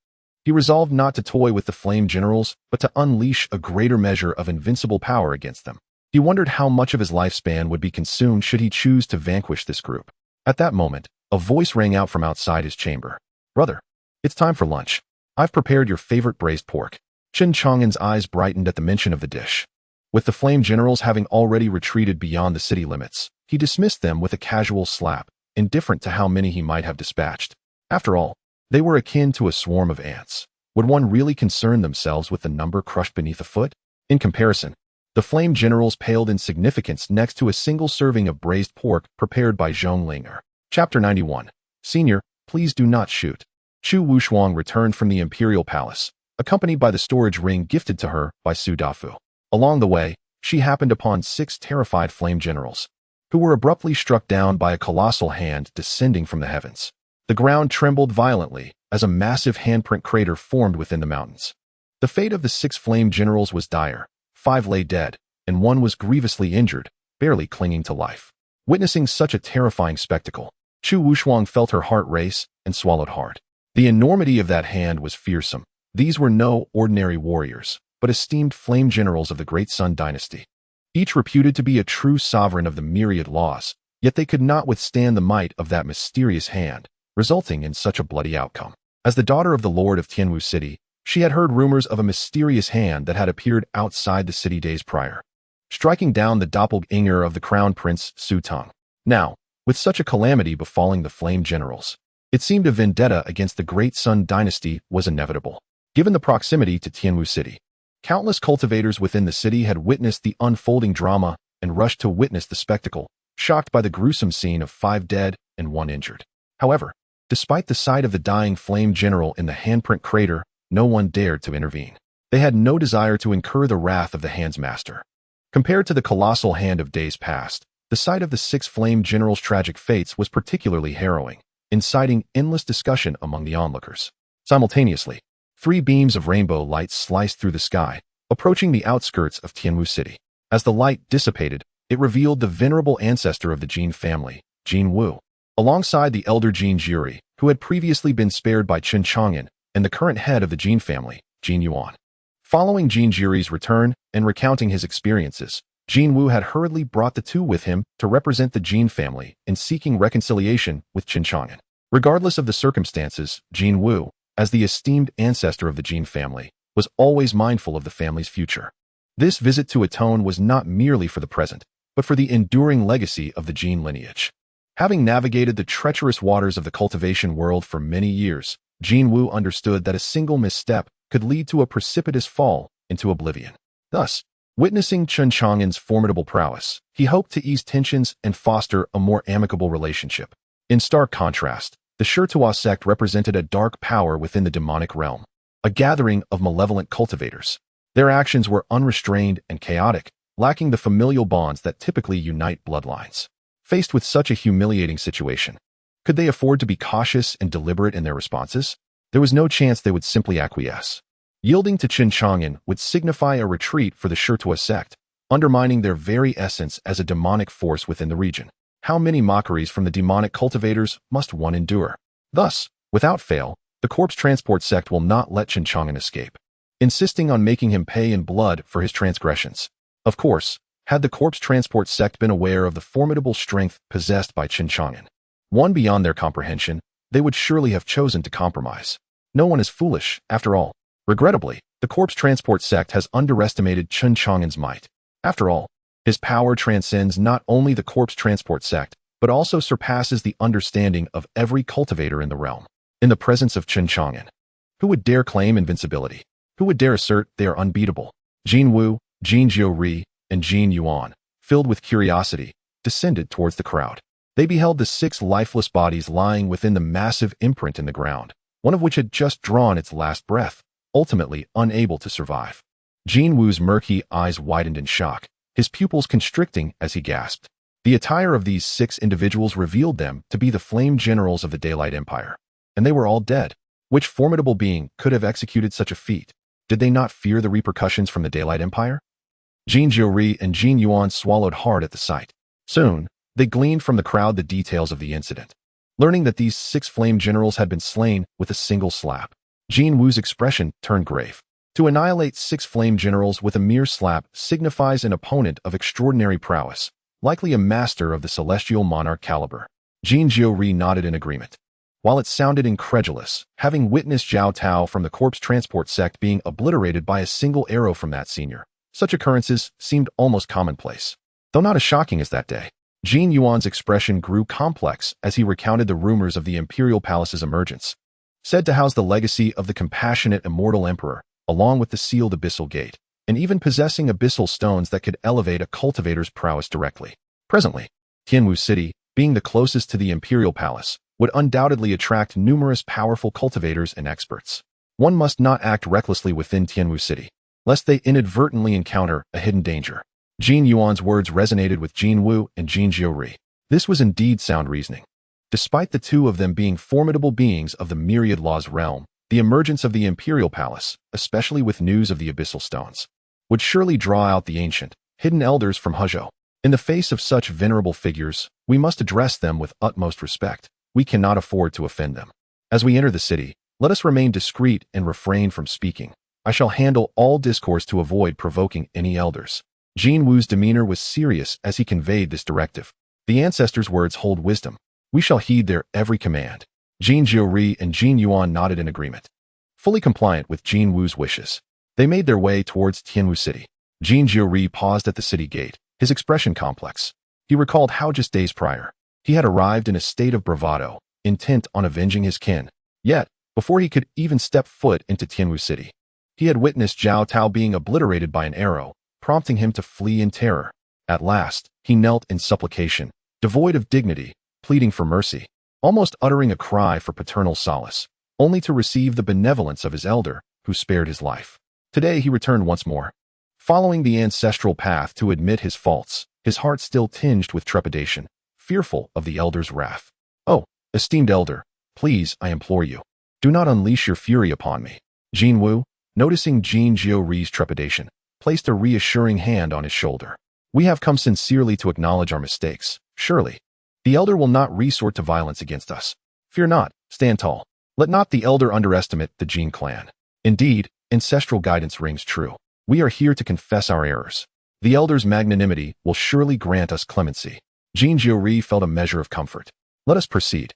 he resolved not to toy with the flame generals, but to unleash a greater measure of invincible power against them. He wondered how much of his lifespan would be consumed should he choose to vanquish this group. At that moment, a voice rang out from outside his chamber. "Brother, it's time for lunch. I've prepared your favorite braised pork." Chen Chang'an's eyes brightened at the mention of the dish. With the flame generals having already retreated beyond the city limits, he dismissed them with a casual slap, indifferent to how many he might have dispatched. After all, they were akin to a swarm of ants. Would one really concern themselves with the number crushed beneath a foot? In comparison, the flame generals paled in significance next to a single serving of braised pork prepared by Zhonglinger. Chapter 91. Senior, please do not shoot. Chu Wushuang returned from the imperial palace, accompanied by the storage ring gifted to her by Su Dafu. Along the way, she happened upon 6 terrified flame generals, who were abruptly struck down by a colossal hand descending from the heavens. The ground trembled violently as a massive handprint crater formed within the mountains. The fate of the 6 flame generals was dire. 5 lay dead, and 1 was grievously injured, barely clinging to life. Witnessing such a terrifying spectacle, Chu Wushuang felt her heart race and swallowed hard. The enormity of that hand was fearsome. These were no ordinary warriors, but esteemed flame generals of the Great Sun Dynasty, each reputed to be a true sovereign of the myriad laws, yet they could not withstand the might of that mysterious hand, resulting in such a bloody outcome. As the daughter of the Lord of Tianwu City, she had heard rumors of a mysterious hand that had appeared outside the city days prior, striking down the doppelganger of the crown prince Su Tong. Now, with such a calamity befalling the flame generals, it seemed a vendetta against the Great Sun Dynasty was inevitable. Given the proximity to Tianwu City, countless cultivators within the city had witnessed the unfolding drama and rushed to witness the spectacle, shocked by the gruesome scene of 5 dead and 1 injured. However, despite the sight of the dying flame general in the handprint crater, no one dared to intervene. They had no desire to incur the wrath of the hand's master. Compared to the colossal hand of days past, the sight of the 6 flame generals' tragic fates was particularly harrowing, inciting endless discussion among the onlookers. Simultaneously, 3 beams of rainbow light sliced through the sky, approaching the outskirts of Tianwu City. As the light dissipated, it revealed the venerable ancestor of the Jin family, Jin Wu, alongside the elder Jin Juri, who had previously been spared by Chen Chang'an, and the current head of the Jin family, Jin Yuan. Following Jin Juri's return and recounting his experiences, Jin Wu had hurriedly brought the 2 with him to represent the Jin family in seeking reconciliation with Chen Chang'an. Regardless of the circumstances, Jin Wu, as the esteemed ancestor of the Jin family, was always mindful of the family's future. This visit to atone was not merely for the present, but for the enduring legacy of the Jin lineage. Having navigated the treacherous waters of the cultivation world for many years, Jin Wu understood that a single misstep could lead to a precipitous fall into oblivion. Thus, witnessing Chen Chang'an's formidable prowess, he hoped to ease tensions and foster a more amicable relationship. In stark contrast, the Shirtua sect represented a dark power within the demonic realm, a gathering of malevolent cultivators. Their actions were unrestrained and chaotic, lacking the familial bonds that typically unite bloodlines. Faced with such a humiliating situation, could they afford to be cautious and deliberate in their responses? There was no chance they would simply acquiesce. Yielding to Chen Chang'an would signify a retreat for the Shirtua sect, undermining their very essence as a demonic force within the region. How many mockeries from the demonic cultivators must one endure? Thus, without fail, the corpse transport sect will not let Chen Chang'an escape, insisting on making him pay in blood for his transgressions. Of course, had the corpse transport sect been aware of the formidable strength possessed by Chen Chang'an, one beyond their comprehension, they would surely have chosen to compromise. No one is foolish, after all. Regrettably, the corpse transport sect has underestimated Chen Chang'an's might. After all, his power transcends not only the corpse transport sect, but also surpasses the understanding of every cultivator in the realm. In the presence of Chen Chang'an, who would dare claim invincibility? Who would dare assert they are unbeatable? Jin Wu, Jin Jiuri, and Jin Yuan, filled with curiosity, descended towards the crowd. They beheld the 6 lifeless bodies lying within the massive imprint in the ground, one of which had just drawn its last breath, ultimately unable to survive. Jin Wu's murky eyes widened in shock, his pupils constricting as he gasped. The attire of these 6 individuals revealed them to be the flame generals of the Daylight Empire. And they were all dead. Which formidable being could have executed such a feat? Did they not fear the repercussions from the Daylight Empire? Jin Jiuri and Jin Yuan swallowed hard at the sight. Soon, they gleaned from the crowd the details of the incident. Learning that these 6 flame generals had been slain with a single slap, Jin Wu's expression turned grave. To annihilate 6 flame generals with a mere slap signifies an opponent of extraordinary prowess, likely a master of the celestial monarch caliber. Jin Jiuri nodded in agreement. While it sounded incredulous, having witnessed Zhao Tao from the corpse transport sect being obliterated by a single arrow from that senior, such occurrences seemed almost commonplace. Though not as shocking as that day, Jin Yuan's expression grew complex as he recounted the rumors of the Imperial Palace's emergence, said to house the legacy of the compassionate immortal emperor, along with the sealed abyssal gate, and even possessing abyssal stones that could elevate a cultivator's prowess directly. Presently, Tianwu City, being the closest to the Imperial Palace, would undoubtedly attract numerous powerful cultivators and experts. One must not act recklessly within Tianwu City, lest they inadvertently encounter a hidden danger. Jin Yuan's words resonated with Jin Wu and Jin Jiuri. This was indeed sound reasoning. Despite the 2 of them being formidable beings of the myriad laws realm, the emergence of the Imperial Palace, especially with news of the abyssal stones, would surely draw out the ancient, hidden elders from Huzhou. In the face of such venerable figures, we must address them with utmost respect. We cannot afford to offend them. As we enter the city, let us remain discreet and refrain from speaking. I shall handle all discourse to avoid provoking any elders. Jin Wu's demeanor was serious as he conveyed this directive. The ancestors' words hold wisdom. We shall heed their every command. Jin Jiuri and Jin Yuan nodded in agreement. Fully compliant with Jin Wu's wishes, they made their way towards Tianwu City. Jin Jiuri paused at the city gate, his expression complex. He recalled how just days prior, he had arrived in a state of bravado, intent on avenging his kin. Yet, before he could even step foot into Tianwu City, he had witnessed Zhao Tao being obliterated by an arrow, prompting him to flee in terror. At last, he knelt in supplication, devoid of dignity, pleading for mercy, almost uttering a cry for paternal solace, only to receive the benevolence of his elder, who spared his life. Today he returned once more, following the ancestral path to admit his faults, his heart still tinged with trepidation, fearful of the elder's wrath. Oh, esteemed elder, please, I implore you, do not unleash your fury upon me. Jin Wu, noticing Jin Jiuri's trepidation, placed a reassuring hand on his shoulder. We have come sincerely to acknowledge our mistakes, surely. The elder will not resort to violence against us. Fear not, stand tall. Let not the elder underestimate the Jin clan. Indeed, ancestral guidance rings true. We are here to confess our errors. The elder's magnanimity will surely grant us clemency. Jin Jiuri felt a measure of comfort. Let us proceed.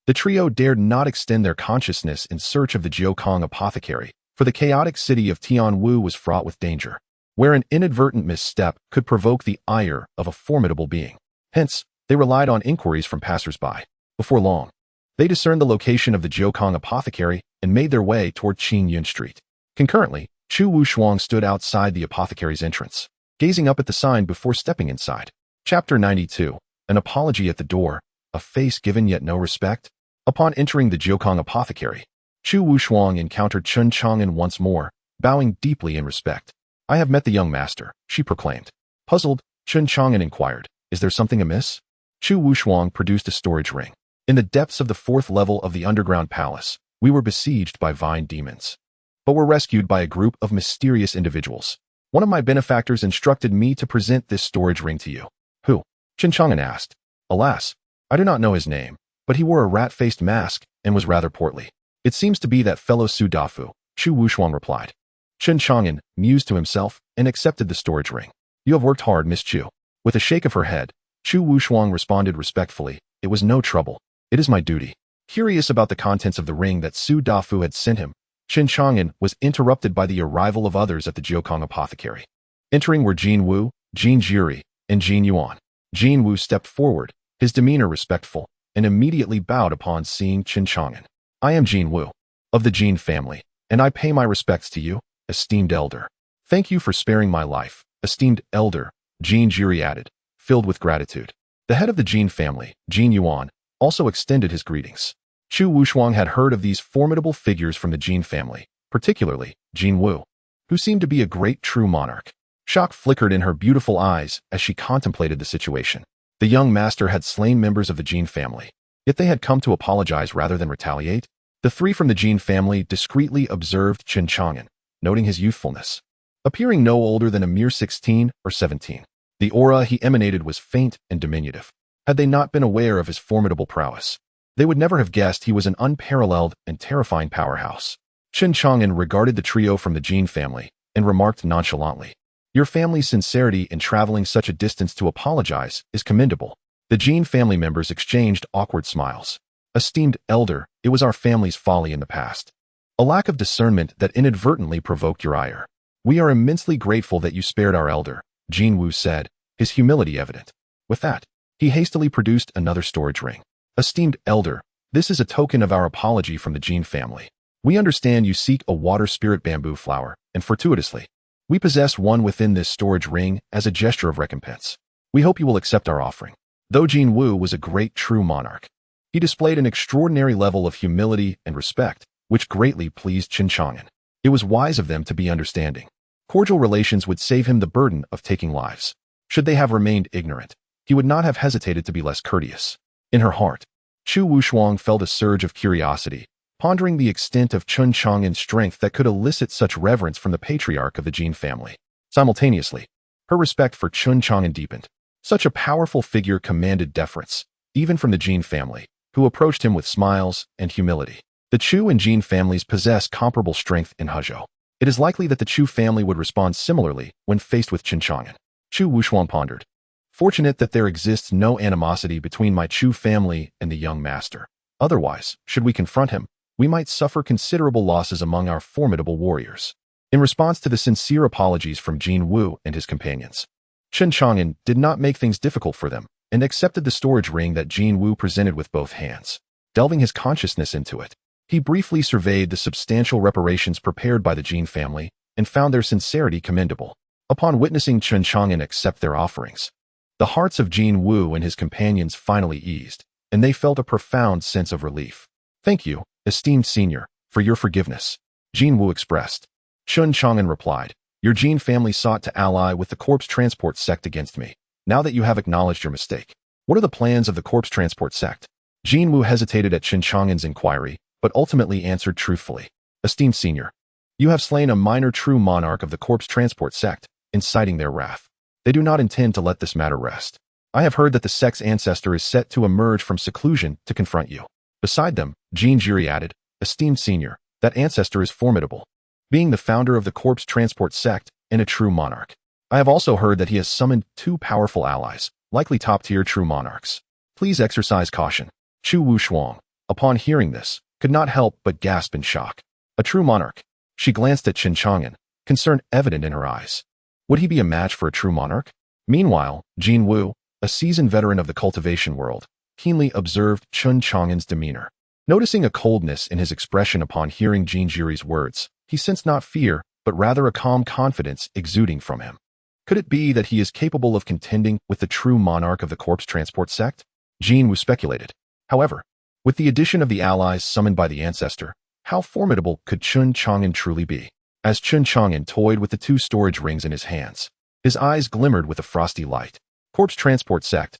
The trio dared not extend their consciousness in search of the Jiukong apothecary, for the chaotic city of Tianwu was fraught with danger, where an inadvertent misstep could provoke the ire of a formidable being. Hence, they relied on inquiries from passers-by. Before long, they discerned the location of the Jiukong apothecary and made their way toward Qingyun Street. Concurrently, Chu Wushuang stood outside the apothecary's entrance, gazing up at the sign before stepping inside. Chapter 92. An apology at the door, a face given yet no respect. Upon entering the Jiukong apothecary, Chu Wushuang encountered Chen Chang'an once more, bowing deeply in respect. I have met the young master, she proclaimed. Puzzled, Chen Chang'an inquired, is there something amiss? Chu Wushuang produced a storage ring. In the depths of the 4th level of the underground palace, We were besieged by vine demons, but were rescued by a group of mysterious individuals. One of my benefactors instructed me to present this storage ring to you. Who? Chen Chang'an asked. Alas, I do not know his name, but he wore a rat-faced mask and was rather portly. It seems to be that fellow Su Dafu, Chu Wushuang replied. Chen Chang'an mused to himself and accepted the storage ring. You have worked hard, Miss Chu. With a shake of her head, Chu Wushuang responded respectfully. It was no trouble. It is my duty. Curious about the contents of the ring that Su Dafu had sent him, Chen Chang'an was interrupted by the arrival of others at the Jiukong apothecary. Entering were Jin Wu, Jin Jiri, and Jin Yuan. Jin Wu stepped forward, his demeanor respectful, and immediately bowed upon seeing Chen Chang'an. I am Jin Wu, of the Jin family, and I pay my respects to you, esteemed elder. Thank you for sparing my life, esteemed elder, Jin Jiri added, filled with gratitude. The head of the Jin family, Jin Yuan, also extended his greetings. Chu Wushuang had heard of these formidable figures from the Jin family, particularly Jin Wu, who seemed to be a great true monarch. Shock flickered in her beautiful eyes as she contemplated the situation. The young master had slain members of the Jin family, yet they had come to apologize rather than retaliate. The three from the Jin family discreetly observed Chen Chang'an, noting his youthfulness, appearing no older than a mere 16 or 17. The aura he emanated was faint and diminutive. Had they not been aware of his formidable prowess, they would never have guessed he was an unparalleled and terrifying powerhouse. Chen Chang'an regarded the trio from the Jin family and remarked nonchalantly, Your family's sincerity in traveling such a distance to apologize is commendable. The Jin family members exchanged awkward smiles. Esteemed elder, it was our family's folly in the past. A lack of discernment that inadvertently provoked your ire. We are immensely grateful that you spared our elder, Jin Wu said, his humility evident. With that, he hastily produced another storage ring. Esteemed elder, this is a token of our apology from the Jin family. We understand you seek a water spirit bamboo flower, and fortuitously, we possess one within this storage ring as a gesture of recompense. We hope you will accept our offering. Though Jin Wu was a great true monarch, he displayed an extraordinary level of humility and respect, which greatly pleased Chen Chang'an. It was wise of them to be understanding. Cordial relations would save him the burden of taking lives. Should they have remained ignorant, he would not have hesitated to be less courteous. In her heart, Chu Wushuang felt a surge of curiosity, pondering the extent of Chen Chang'an's strength that could elicit such reverence from the patriarch of the Jin family. Simultaneously, her respect for Chen Chang'an deepened. Such a powerful figure commanded deference, even from the Jin family, who approached him with smiles and humility. The Chu and Jin families possess comparable strength in Hezhou. It is likely that the Chu family would respond similarly when faced with Chen Chang'an. Chu Wushuang pondered. Fortunate that there exists no animosity between my Chu family and the young master. Otherwise, should we confront him, we might suffer considerable losses among our formidable warriors. In response to the sincere apologies from Jin Wu and his companions, Chen Chang'an did not make things difficult for them and accepted the storage ring that Jin Wu presented with both hands. Delving his consciousness into it, he briefly surveyed the substantial reparations prepared by the Jin family and found their sincerity commendable. Upon witnessing Chen Chang'an accept their offerings, the hearts of Jin Wu and his companions finally eased, and they felt a profound sense of relief. Thank you, esteemed senior, for your forgiveness, Jin Wu expressed. Chen Chang'an replied, Your Jin family sought to ally with the corpse transport sect against me. Now that you have acknowledged your mistake, what are the plans of the corpse transport sect? Jin Wu hesitated at Chen Chang'an's inquiry, but ultimately answered truthfully. Esteemed senior, you have slain a minor true monarch of the corpse transport sect, inciting their wrath. They do not intend to let this matter rest. I have heard that the sect's ancestor is set to emerge from seclusion to confront you. Beside them, Jin Jiri added, Esteemed senior, that ancestor is formidable, being the founder of the corpse transport sect and a true monarch. I have also heard that he has summoned 2 powerful allies, likely top-tier true monarchs. Please exercise caution. Chu Wushuang, upon hearing this, could not help but gasp in shock. A true monarch. She glanced at Chen Chang'an, concern evident in her eyes. Would he be a match for a true monarch? Meanwhile, Jin Wu, a seasoned veteran of the cultivation world, keenly observed Chen Chang'an's demeanor. Noticing a coldness in his expression upon hearing Jin Jiri's words, he sensed not fear, but rather a calm confidence exuding from him. Could it be that he is capable of contending with the true monarch of the corpse transport sect? Jin Wu speculated. However, with the addition of the allies summoned by the ancestor, how formidable could Chen Chang'an truly be? As Chen Chang'an toyed with the 2 storage rings in his hands, his eyes glimmered with a frosty light. Corpse transport sect,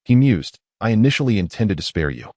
he mused, I initially intended to spare you.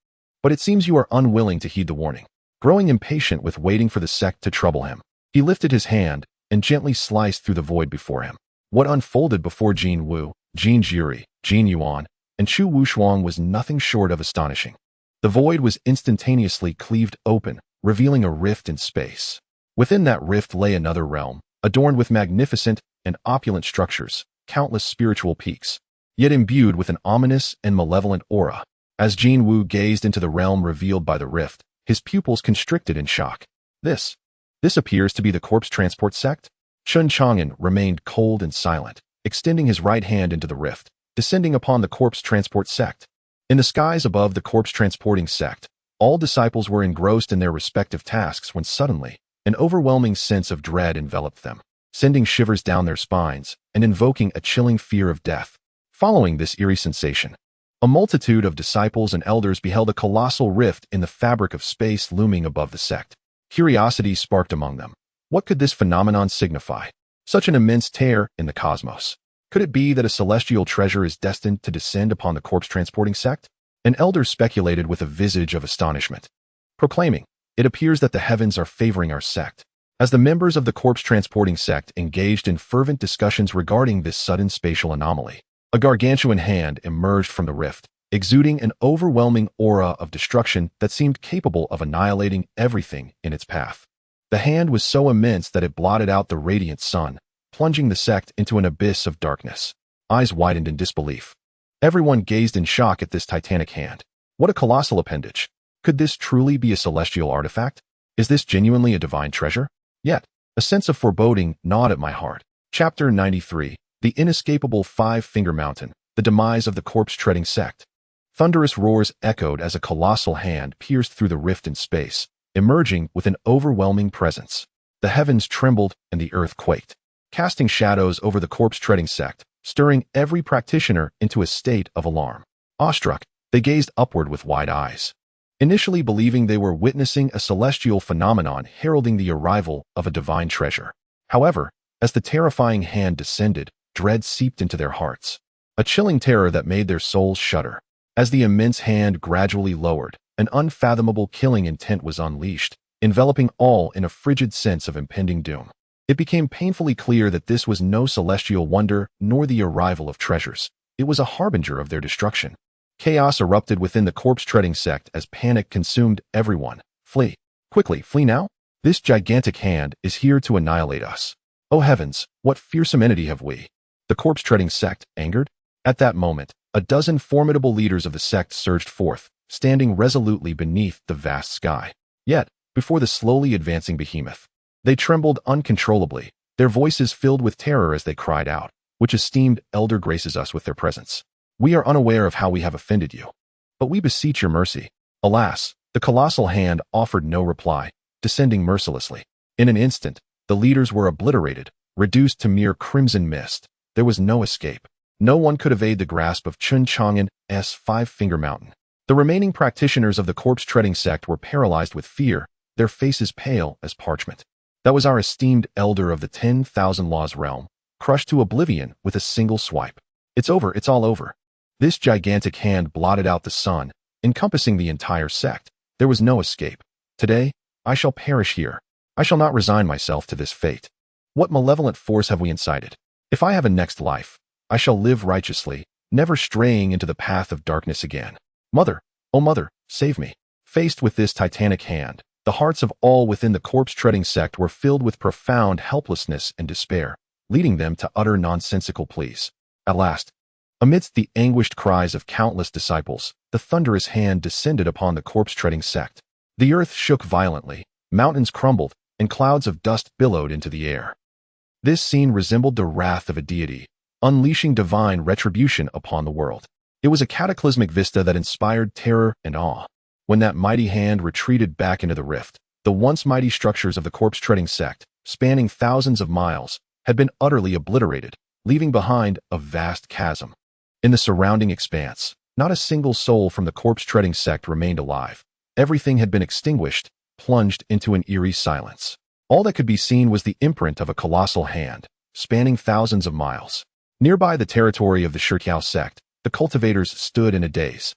But it seems you are unwilling to heed the warning. Growing impatient with waiting for the sect to trouble him, he lifted his hand and gently sliced through the void before him. What unfolded before Jin Wu, Jin Jiri, Jin Yuan, and Chu Wushuang was nothing short of astonishing. The void was instantaneously cleaved open, revealing a rift in space. Within that rift lay another realm, adorned with magnificent and opulent structures, countless spiritual peaks, yet imbued with an ominous and malevolent aura. As Jin Wu gazed into the realm revealed by the rift, his pupils constricted in shock. This appears to be the corpse transport sect? Chen Chang'an remained cold and silent, extending his right hand into the rift, descending upon the corpse transport sect. In the skies above the corpse transporting sect, all disciples were engrossed in their respective tasks when suddenly, an overwhelming sense of dread enveloped them, sending shivers down their spines and invoking a chilling fear of death. Following this eerie sensation, a multitude of disciples and elders beheld a colossal rift in the fabric of space looming above the sect. Curiosity sparked among them. What could this phenomenon signify? Such an immense tear in the cosmos. Could it be that a celestial treasure is destined to descend upon the corpse-transporting sect? An elder speculated with a visage of astonishment, proclaiming, "It appears that the heavens are favoring our sect." As the members of the corpse-transporting sect engaged in fervent discussions regarding this sudden spatial anomaly, a gargantuan hand emerged from the rift, exuding an overwhelming aura of destruction that seemed capable of annihilating everything in its path. The hand was so immense that it blotted out the radiant sun, plunging the sect into an abyss of darkness. Eyes widened in disbelief. Everyone gazed in shock at this titanic hand. What a colossal appendage! Could this truly be a celestial artifact? Is this genuinely a divine treasure? Yet, a sense of foreboding gnawed at my heart. Chapter 93. The Inescapable Five-Finger Mountain, the Demise of the Corpse-Treading Sect. Thunderous roars echoed as a colossal hand pierced through the rift in space, emerging with an overwhelming presence. The heavens trembled and the earth quaked, casting shadows over the corpse-treading sect, stirring every practitioner into a state of alarm. Awestruck, they gazed upward with wide eyes, initially believing they were witnessing a celestial phenomenon heralding the arrival of a divine treasure. However, as the terrifying hand descended, dread seeped into their hearts, a chilling terror that made their souls shudder. As the immense hand gradually lowered, an unfathomable killing intent was unleashed, enveloping all in a frigid sense of impending doom. It became painfully clear that this was no celestial wonder nor the arrival of treasures. It was a harbinger of their destruction. Chaos erupted within the corpse-treading sect as panic consumed everyone. Flee. Quickly, flee now? This gigantic hand is here to annihilate us. Oh heavens, what fearsome entity have we? The corpse-treading sect, angered? At that moment, a dozen formidable leaders of the sect surged forth, standing resolutely beneath the vast sky. Yet, before the slowly advancing behemoth, they trembled uncontrollably, their voices filled with terror as they cried out, "Which esteemed elder graces us with their presence. We are unaware of how we have offended you, but we beseech your mercy." Alas, the colossal hand offered no reply, descending mercilessly. In an instant, the leaders were obliterated, reduced to mere crimson mist. There was no escape. No one could evade the grasp of Chen Chang'an's Five-Finger Mountain. The remaining practitioners of the corpse-treading sect were paralyzed with fear, their faces pale as parchment. That was our esteemed elder of the 10,000 Laws realm, crushed to oblivion with a single swipe. It's over, it's all over. This gigantic hand blotted out the sun, encompassing the entire sect. There was no escape. Today, I shall perish here. I shall not resign myself to this fate. What malevolent force have we incited? If I have a next life, I shall live righteously, never straying into the path of darkness again. Mother, oh mother, save me. Faced with this titanic hand, the hearts of all within the corpse-treading sect were filled with profound helplessness and despair, leading them to utter nonsensical pleas. At last, amidst the anguished cries of countless disciples, the thunderous hand descended upon the corpse-treading sect. The earth shook violently, mountains crumbled, and clouds of dust billowed into the air. This scene resembled the wrath of a deity, unleashing divine retribution upon the world. It was a cataclysmic vista that inspired terror and awe. When that mighty hand retreated back into the rift, the once mighty structures of the corpse-treading sect, spanning thousands of miles, had been utterly obliterated, leaving behind a vast chasm. In the surrounding expanse, not a single soul from the corpse-treading sect remained alive. Everything had been extinguished, plunged into an eerie silence. All that could be seen was the imprint of a colossal hand, spanning thousands of miles. Nearby the territory of the Shirtiao sect, the cultivators stood in a daze,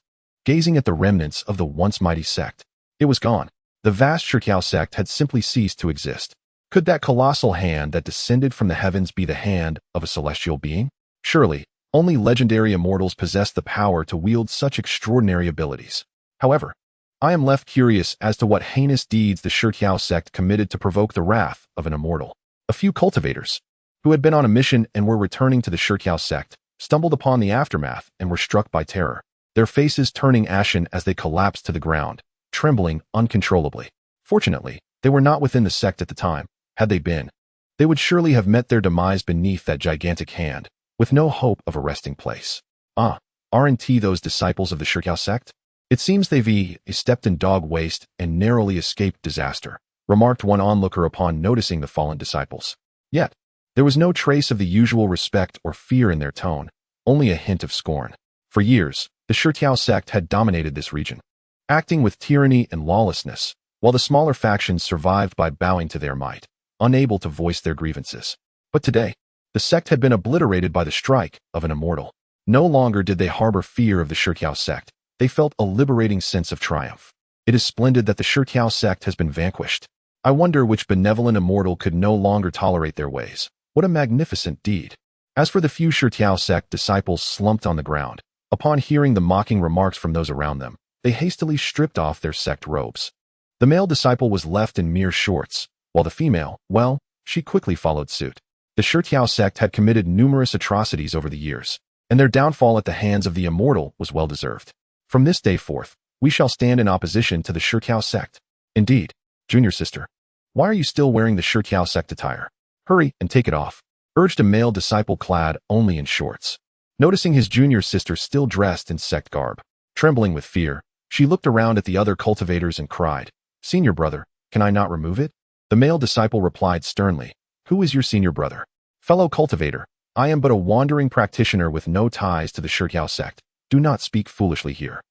gazing at the remnants of the once mighty sect. It was gone. The vast Shirkiao sect had simply ceased to exist. Could that colossal hand that descended from the heavens be the hand of a celestial being? Surely, only legendary immortals possess the power to wield such extraordinary abilities. However, I am left curious as to what heinous deeds the Shirkiao sect committed to provoke the wrath of an immortal. A few cultivators, who had been on a mission and were returning to the Shirkiao sect, stumbled upon the aftermath and were struck by terror, their faces turning ashen as they collapsed to the ground, trembling uncontrollably. Fortunately, they were not within the sect at the time. Had they been, they would surely have met their demise beneath that gigantic hand, with no hope of a resting place. Aren't those disciples of the Shirkiao sect? It seems they've stepped in dog waste and narrowly escaped disaster, remarked one onlooker upon noticing the fallen disciples. Yet, there was no trace of the usual respect or fear in their tone, only a hint of scorn. For years, the Shirkiao sect had dominated this region, acting with tyranny and lawlessness, while the smaller factions survived by bowing to their might, unable to voice their grievances. But today, the sect had been obliterated by the strike of an immortal. No longer did they harbor fear of the Shirkiao sect. They felt a liberating sense of triumph. It is splendid that the Shirkiao sect has been vanquished. I wonder which benevolent immortal could no longer tolerate their ways. What a magnificent deed. As for the few Shirkiao sect disciples slumped on the ground, upon hearing the mocking remarks from those around them, they hastily stripped off their sect robes. The male disciple was left in mere shorts, while the female, well, she quickly followed suit. The Shirkiao sect had committed numerous atrocities over the years, and their downfall at the hands of the immortal was well-deserved. From this day forth, we shall stand in opposition to the Shirkiao sect. Indeed, junior sister, why are you still wearing the Shirkiao sect attire? Hurry and take it off, urged a male disciple clad only in shorts. Noticing his junior sister still dressed in sect garb, trembling with fear, she looked around at the other cultivators and cried, "Senior brother, can I not remove it?" The male disciple replied sternly, "Who is your senior brother?" "Fellow cultivator, I am but a wandering practitioner with no ties to the Shirkiao sect. Do not speak foolishly here."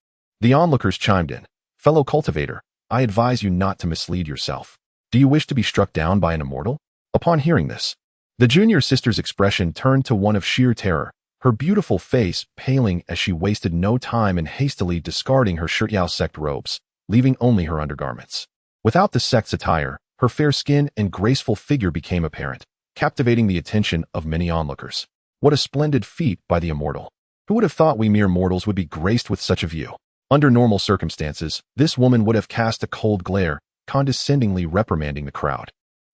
The onlookers chimed in, "Fellow cultivator, I advise you not to mislead yourself. Do you wish to be struck down by an immortal?" Upon hearing this, the junior sister's expression turned to one of sheer terror, her beautiful face paling as she wasted no time in hastily discarding her Shirkiao sect robes, leaving only her undergarments. Without the sect's attire, her fair skin and graceful figure became apparent, captivating the attention of many onlookers. What a splendid feat by the immortal! Who would have thought we mere mortals would be graced with such a view? Under normal circumstances, this woman would have cast a cold glare, condescendingly reprimanding the crowd,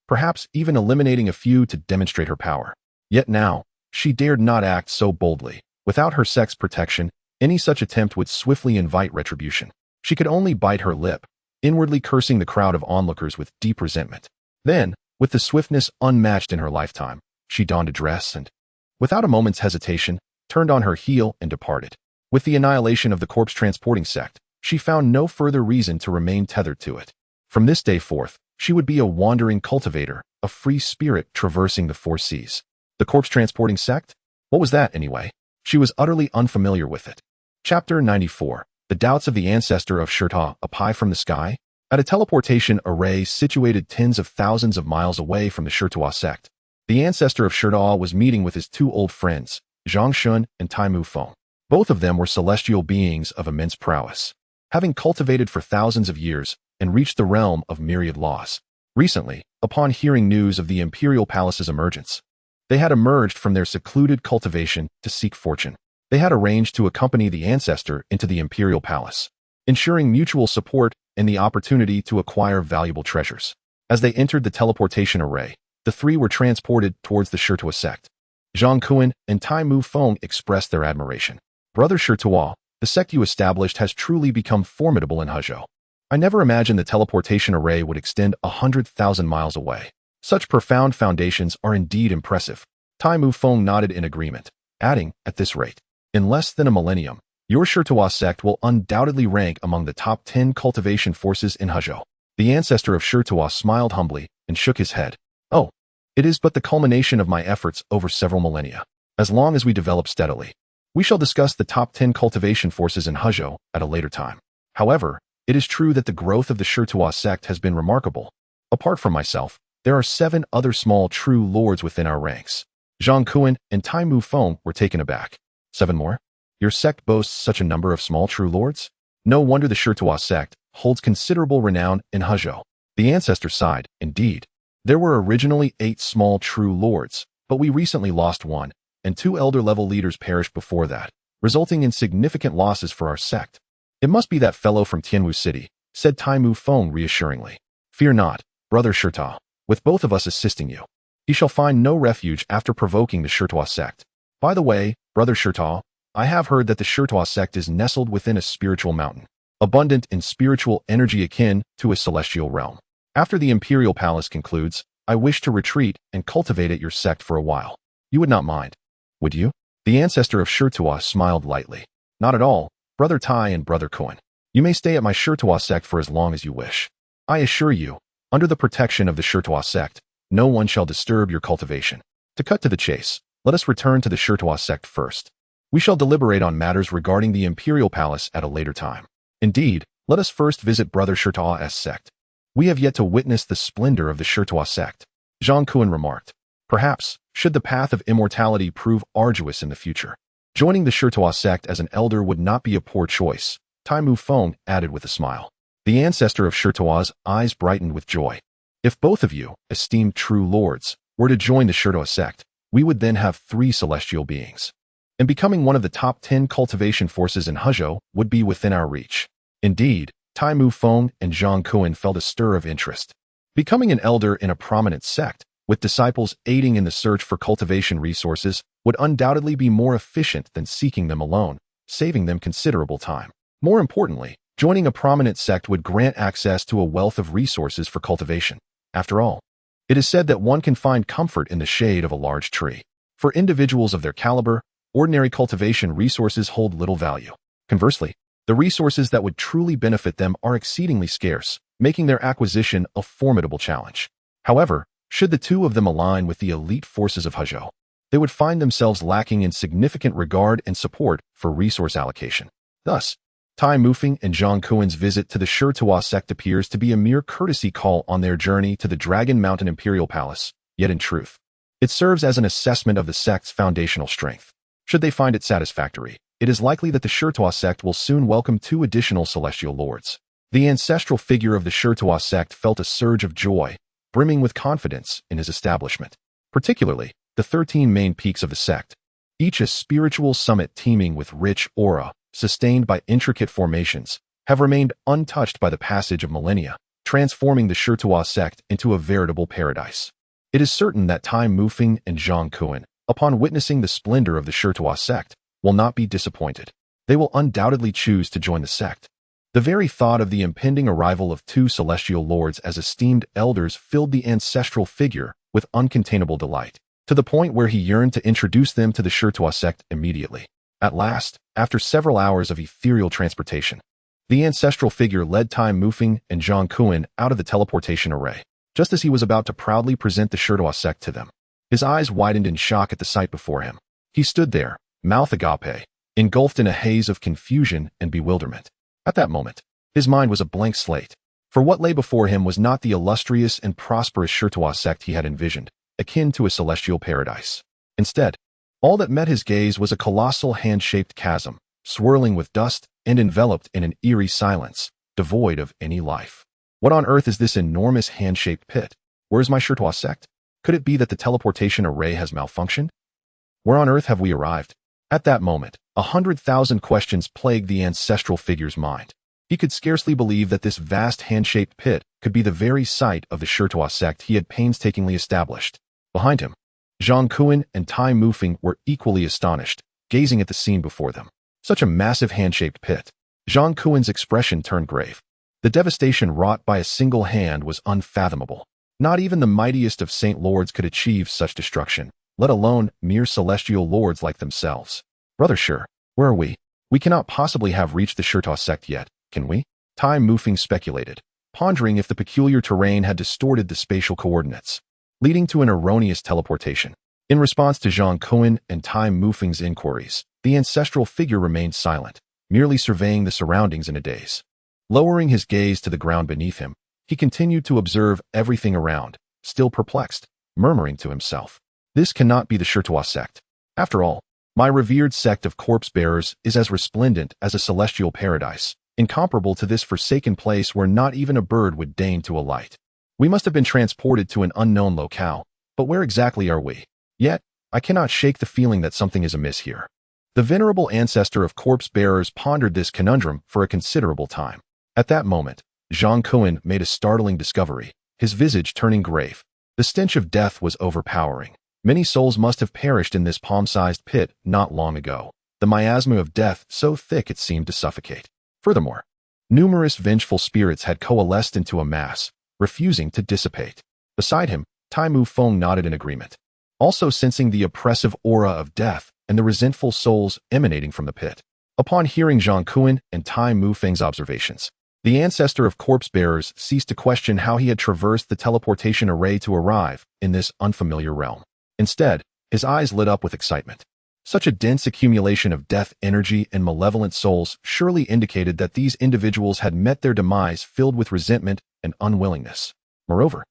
perhaps even eliminating a few to demonstrate her power. Yet now, she dared not act so boldly. Without her sect's protection, any such attempt would swiftly invite retribution. She could only bite her lip, inwardly cursing the crowd of onlookers with deep resentment. Then, with the swiftness unmatched in her lifetime, she donned a dress and, without a moment's hesitation, turned on her heel and departed. With the annihilation of the corpse-transporting sect, she found no further reason to remain tethered to it. From this day forth, she would be a wandering cultivator, a free spirit traversing the four seas. The corpse-transporting sect? What was that, anyway? She was utterly unfamiliar with it. Chapter 94. The Doubts of the Ancestor of Shirta, a Pie from the Sky? At a teleportation array situated tens of thousands of miles away from the Shirtua sect, the ancestor of Shirta was meeting with his two old friends, Zhang Shun and Tai Mu Feng. Both of them were celestial beings of immense prowess, having cultivated for thousands of years and reached the realm of myriad laws. Recently, upon hearing news of the imperial palace's emergence, they had emerged from their secluded cultivation to seek fortune. They had arranged to accompany the ancestor into the imperial palace, ensuring mutual support and the opportunity to acquire valuable treasures. As they entered the teleportation array, the three were transported towards the Shirtua sect. Zhang Kuan and Tai Mu Feng expressed their admiration. "Brother Shirtua, the sect you established has truly become formidable in Huzhou. I never imagined the teleportation array would extend 100,000 miles away. Such profound foundations are indeed impressive." Tai Mu Feng nodded in agreement, adding, "At this rate, in less than a millennium, your Shirtua sect will undoubtedly rank among the top 10 cultivation forces in Huzhou." The ancestor of Shirtua smiled humbly and shook his head. "Oh, it is but the culmination of my efforts over several millennia. As long as we develop steadily, we shall discuss the top 10 cultivation forces in Huzhou at a later time. However, it is true that the growth of the Shirtua sect has been remarkable. Apart from myself, there are 7 other small true lords within our ranks." Zhang Kuan and Tai Mu Feng were taken aback. "7 more? Your sect boasts such a number of small true lords?" No wonder the Shirtua sect holds considerable renown in Huzhou. The ancestor sighed. Indeed, there were originally 8 small true lords, but we recently lost one, and 2 elder-level leaders perished before that, resulting in significant losses for our sect. It must be that fellow from Tianwu City, said Taimu Feng reassuringly. Fear not, brother Shirtua. With both of us assisting you, he shall find no refuge after provoking the Shirtua sect. By the way, brother Shirtua, I have heard that the Shirtua sect is nestled within a spiritual mountain, abundant in spiritual energy akin to a celestial realm. After the imperial palace concludes, I wish to retreat and cultivate at your sect for a while. You would not mind, would you? The ancestor of Shirtua smiled lightly. Not at all, brother Tai and brother Cohen. You may stay at my Shirtua sect for as long as you wish. I assure you, under the protection of the Shirtua sect, no one shall disturb your cultivation. To cut to the chase, let us return to the Shirtua sect first. We shall deliberate on matters regarding the imperial palace at a later time. Indeed, let us first visit brother Shirtua's sect. We have yet to witness the splendor of the Shirtua sect, Zhang Kuan remarked. Perhaps, should the path of immortality prove arduous in the future, joining the Shirtua sect as an elder would not be a poor choice, Taimu Feng added with a smile. The ancestor of Shirtua's eyes brightened with joy. If both of you, esteemed true lords, were to join the Shirtua sect, we would then have 3 celestial beings. And becoming one of the top 10 cultivation forces in Huzhou would be within our reach. Indeed, Taimu Feng and Zhang Kuan felt a stir of interest. Becoming an elder in a prominent sect, with disciples aiding in the search for cultivation resources, would undoubtedly be more efficient than seeking them alone, saving them considerable time. More importantly, joining a prominent sect would grant access to a wealth of resources for cultivation. After all, it is said that one can find comfort in the shade of a large tree. For individuals of their caliber, ordinary cultivation resources hold little value. Conversely, the resources that would truly benefit them are exceedingly scarce, making their acquisition a formidable challenge. However, should the two of them align with the elite forces of Huzhou, they would find themselves lacking in significant regard and support for resource allocation. Thus, Tai Mufeng and Zhang Kuan's visit to the Shirtua sect appears to be a mere courtesy call on their journey to the Dragon Mountain Imperial Palace, yet in truth, it serves as an assessment of the sect's foundational strength. Should they find it satisfactory, it is likely that the Shirtua sect will soon welcome 2 additional celestial lords. The ancestral figure of the Shirtua sect felt a surge of joy, brimming with confidence in his establishment. Particularly, the 13 main peaks of the sect, each a spiritual summit teeming with rich aura, sustained by intricate formations, have remained untouched by the passage of millennia, transforming the Shirtua sect into a veritable paradise. It is certain that Tai Mufeng and Zhang Kuan, upon witnessing the splendor of the Shirtua sect, will not be disappointed. They will undoubtedly choose to join the sect. The very thought of the impending arrival of 2 celestial lords as esteemed elders filled the ancestral figure with uncontainable delight, to the point where he yearned to introduce them to the Shirtua sect immediately. At last, after several hours of ethereal transportation, the ancestral figure led Tai Mufeng and Zhang Kuan out of the teleportation array, just as he was about to proudly present the Shirtua sect to them. His eyes widened in shock at the sight before him. He stood there, mouth agape, engulfed in a haze of confusion and bewilderment. At that moment, his mind was a blank slate, for what lay before him was not the illustrious and prosperous Shirtua sect he had envisioned, akin to a celestial paradise. Instead, all that met his gaze was a colossal hand-shaped chasm, swirling with dust and enveloped in an eerie silence, devoid of any life. What on earth is this enormous hand-shaped pit? Where's my Shirtua sect? Could it be that the teleportation array has malfunctioned? Where on earth have we arrived? At that moment, 100,000 questions plagued the ancestral figure's mind. He could scarcely believe that this vast hand-shaped pit could be the very site of the Shirtua sect he had painstakingly established. Behind him, Zhang Kuan and Tai Mufeng were equally astonished, gazing at the scene before them. Such a massive hand-shaped pit. Zhang Kuan's expression turned grave. The devastation wrought by a single hand was unfathomable. Not even the mightiest of Saint Lords could achieve such destruction, let alone mere celestial lords like themselves. Brother Shir, where are we? We cannot possibly have reached the Shirtua sect yet, can we? Tai Mufeng speculated, pondering if the peculiar terrain had distorted the spatial coordinates, leading to an erroneous teleportation. In response to Zhang Kuan and Tai Mufeng's inquiries, the ancestral figure remained silent, merely surveying the surroundings in a daze. Lowering his gaze to the ground beneath him, he continued to observe everything around, still perplexed, murmuring to himself, "This cannot be the Shirtua sect. After all, my revered sect of corpse-bearers is as resplendent as a celestial paradise, incomparable to this forsaken place where not even a bird would deign to alight. We must have been transported to an unknown locale, but where exactly are we? Yet, I cannot shake the feeling that something is amiss here. The venerable ancestor of corpse-bearers pondered this conundrum for a considerable time. At that moment, Chang Chang'an made a startling discovery, his visage turning grave. The stench of death was overpowering. Many souls must have perished in this palm-sized pit not long ago, the miasma of death so thick it seemed to suffocate. Furthermore, numerous vengeful spirits had coalesced into a mass, refusing to dissipate. Beside him, Tai Mu Feng nodded in agreement, also sensing the oppressive aura of death and the resentful souls emanating from the pit. Upon hearing Chang Chang'an and Tai Mu Feng's observations, the ancestor of corpse-bearers ceased to question how he had traversed the teleportation array to arrive in this unfamiliar realm. Instead, his eyes lit up with excitement. Such a dense accumulation of death energy and malevolent souls surely indicated that these individuals had met their demise filled with resentment and unwillingness. Moreover,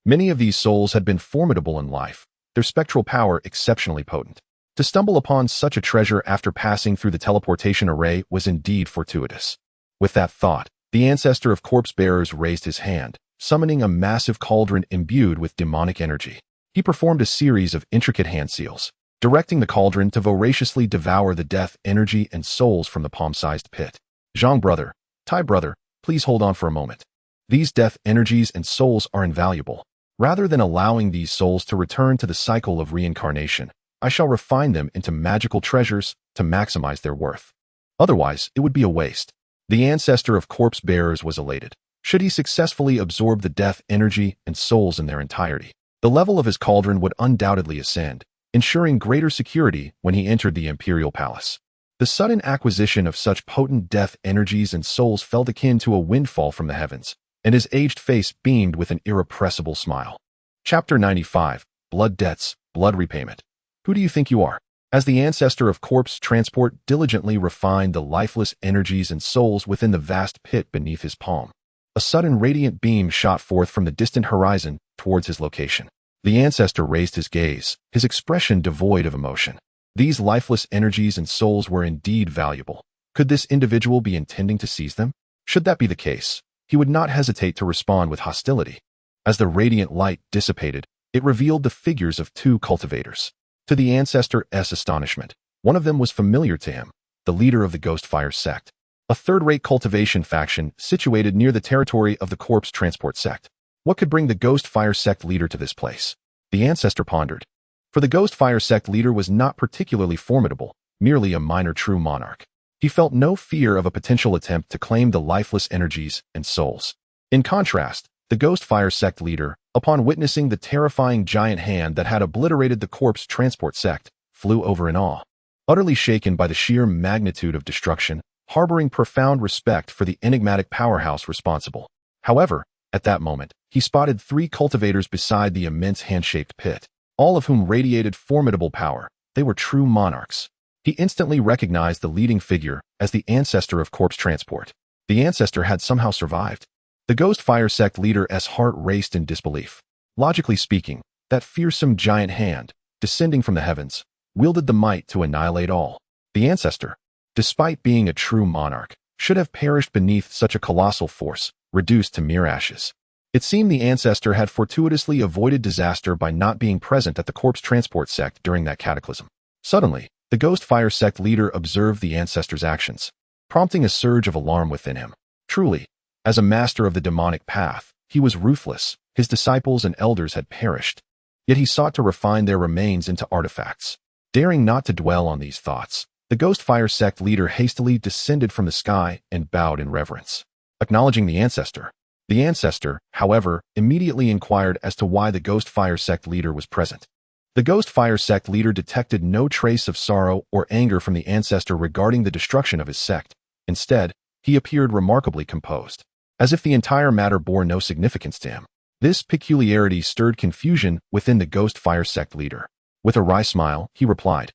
many of these souls had been formidable in life, their spectral power exceptionally potent. To stumble upon such a treasure after passing through the teleportation array was indeed fortuitous. With that thought, the ancestor of corpse-bearers raised his hand, summoning a massive cauldron imbued with demonic energy. He performed a series of intricate hand seals, directing the cauldron to voraciously devour the death energy and souls from the palm-sized pit. Zhang brother, Tai brother, please hold on for a moment. These death energies and souls are invaluable. Rather than allowing these souls to return to the cycle of reincarnation, I shall refine them into magical treasures to maximize their worth. Otherwise, it would be a waste. The ancestor of corpse-bearers was elated. Should he successfully absorb the death energy and souls in their entirety, the level of his cauldron would undoubtedly ascend, ensuring greater security when he entered the imperial palace. The sudden acquisition of such potent death energies and souls felt akin to a windfall from the heavens, and his aged face beamed with an irrepressible smile. Chapter 95, Blood Debts, Blood Repayment. Who do you think you are? As the ancestor of corpse transport diligently refined the lifeless energies and souls within the vast pit beneath his palm, a sudden radiant beam shot forth from the distant horizon towards his location. The ancestor raised his gaze, his expression devoid of emotion. These lifeless energies and souls were indeed valuable. Could this individual be intending to seize them? Should that be the case, he would not hesitate to respond with hostility. As the radiant light dissipated, it revealed the figures of two cultivators. To the ancestor's astonishment, one of them was familiar to him, the leader of the Ghostfire sect, a third-rate cultivation faction situated near the territory of the corpse transport sect. What could bring the Ghostfire sect leader to this place? The ancestor pondered. For the Ghostfire sect leader was not particularly formidable, merely a minor true monarch. He felt no fear of a potential attempt to claim the lifeless energies and souls. In contrast, the Ghostfire sect leader, upon witnessing the terrifying giant hand that had obliterated the corpse transport sect, flew over in awe. Utterly shaken by the sheer magnitude of destruction, harboring profound respect for the enigmatic powerhouse responsible. However, at that moment, he spotted three cultivators beside the immense hand-shaped pit, all of whom radiated formidable power. They were true monarchs. He instantly recognized the leading figure as the ancestor of corpse transport. The ancestor had somehow survived. The Ghostfire sect leader's heart raced in disbelief. Logically speaking, that fearsome giant hand, descending from the heavens, wielded the might to annihilate all. The ancestor, despite being a true monarch, should have perished beneath such a colossal force, reduced to mere ashes. It seemed the ancestor had fortuitously avoided disaster by not being present at the corpse transport sect during that cataclysm. Suddenly, the Ghostfire sect leader observed the ancestor's actions, prompting a surge of alarm within him. Truly, as a master of the demonic path, he was ruthless. His disciples and elders had perished. Yet he sought to refine their remains into artifacts. Daring not to dwell on these thoughts, the Ghostfire sect leader hastily descended from the sky and bowed in reverence, acknowledging the ancestor. The ancestor, however, immediately inquired as to why the Ghostfire sect leader was present. The Ghostfire sect leader detected no trace of sorrow or anger from the ancestor regarding the destruction of his sect. Instead, he appeared remarkably composed, as if the entire matter bore no significance to him. This peculiarity stirred confusion within the Ghostfire sect leader. With a wry smile, he replied,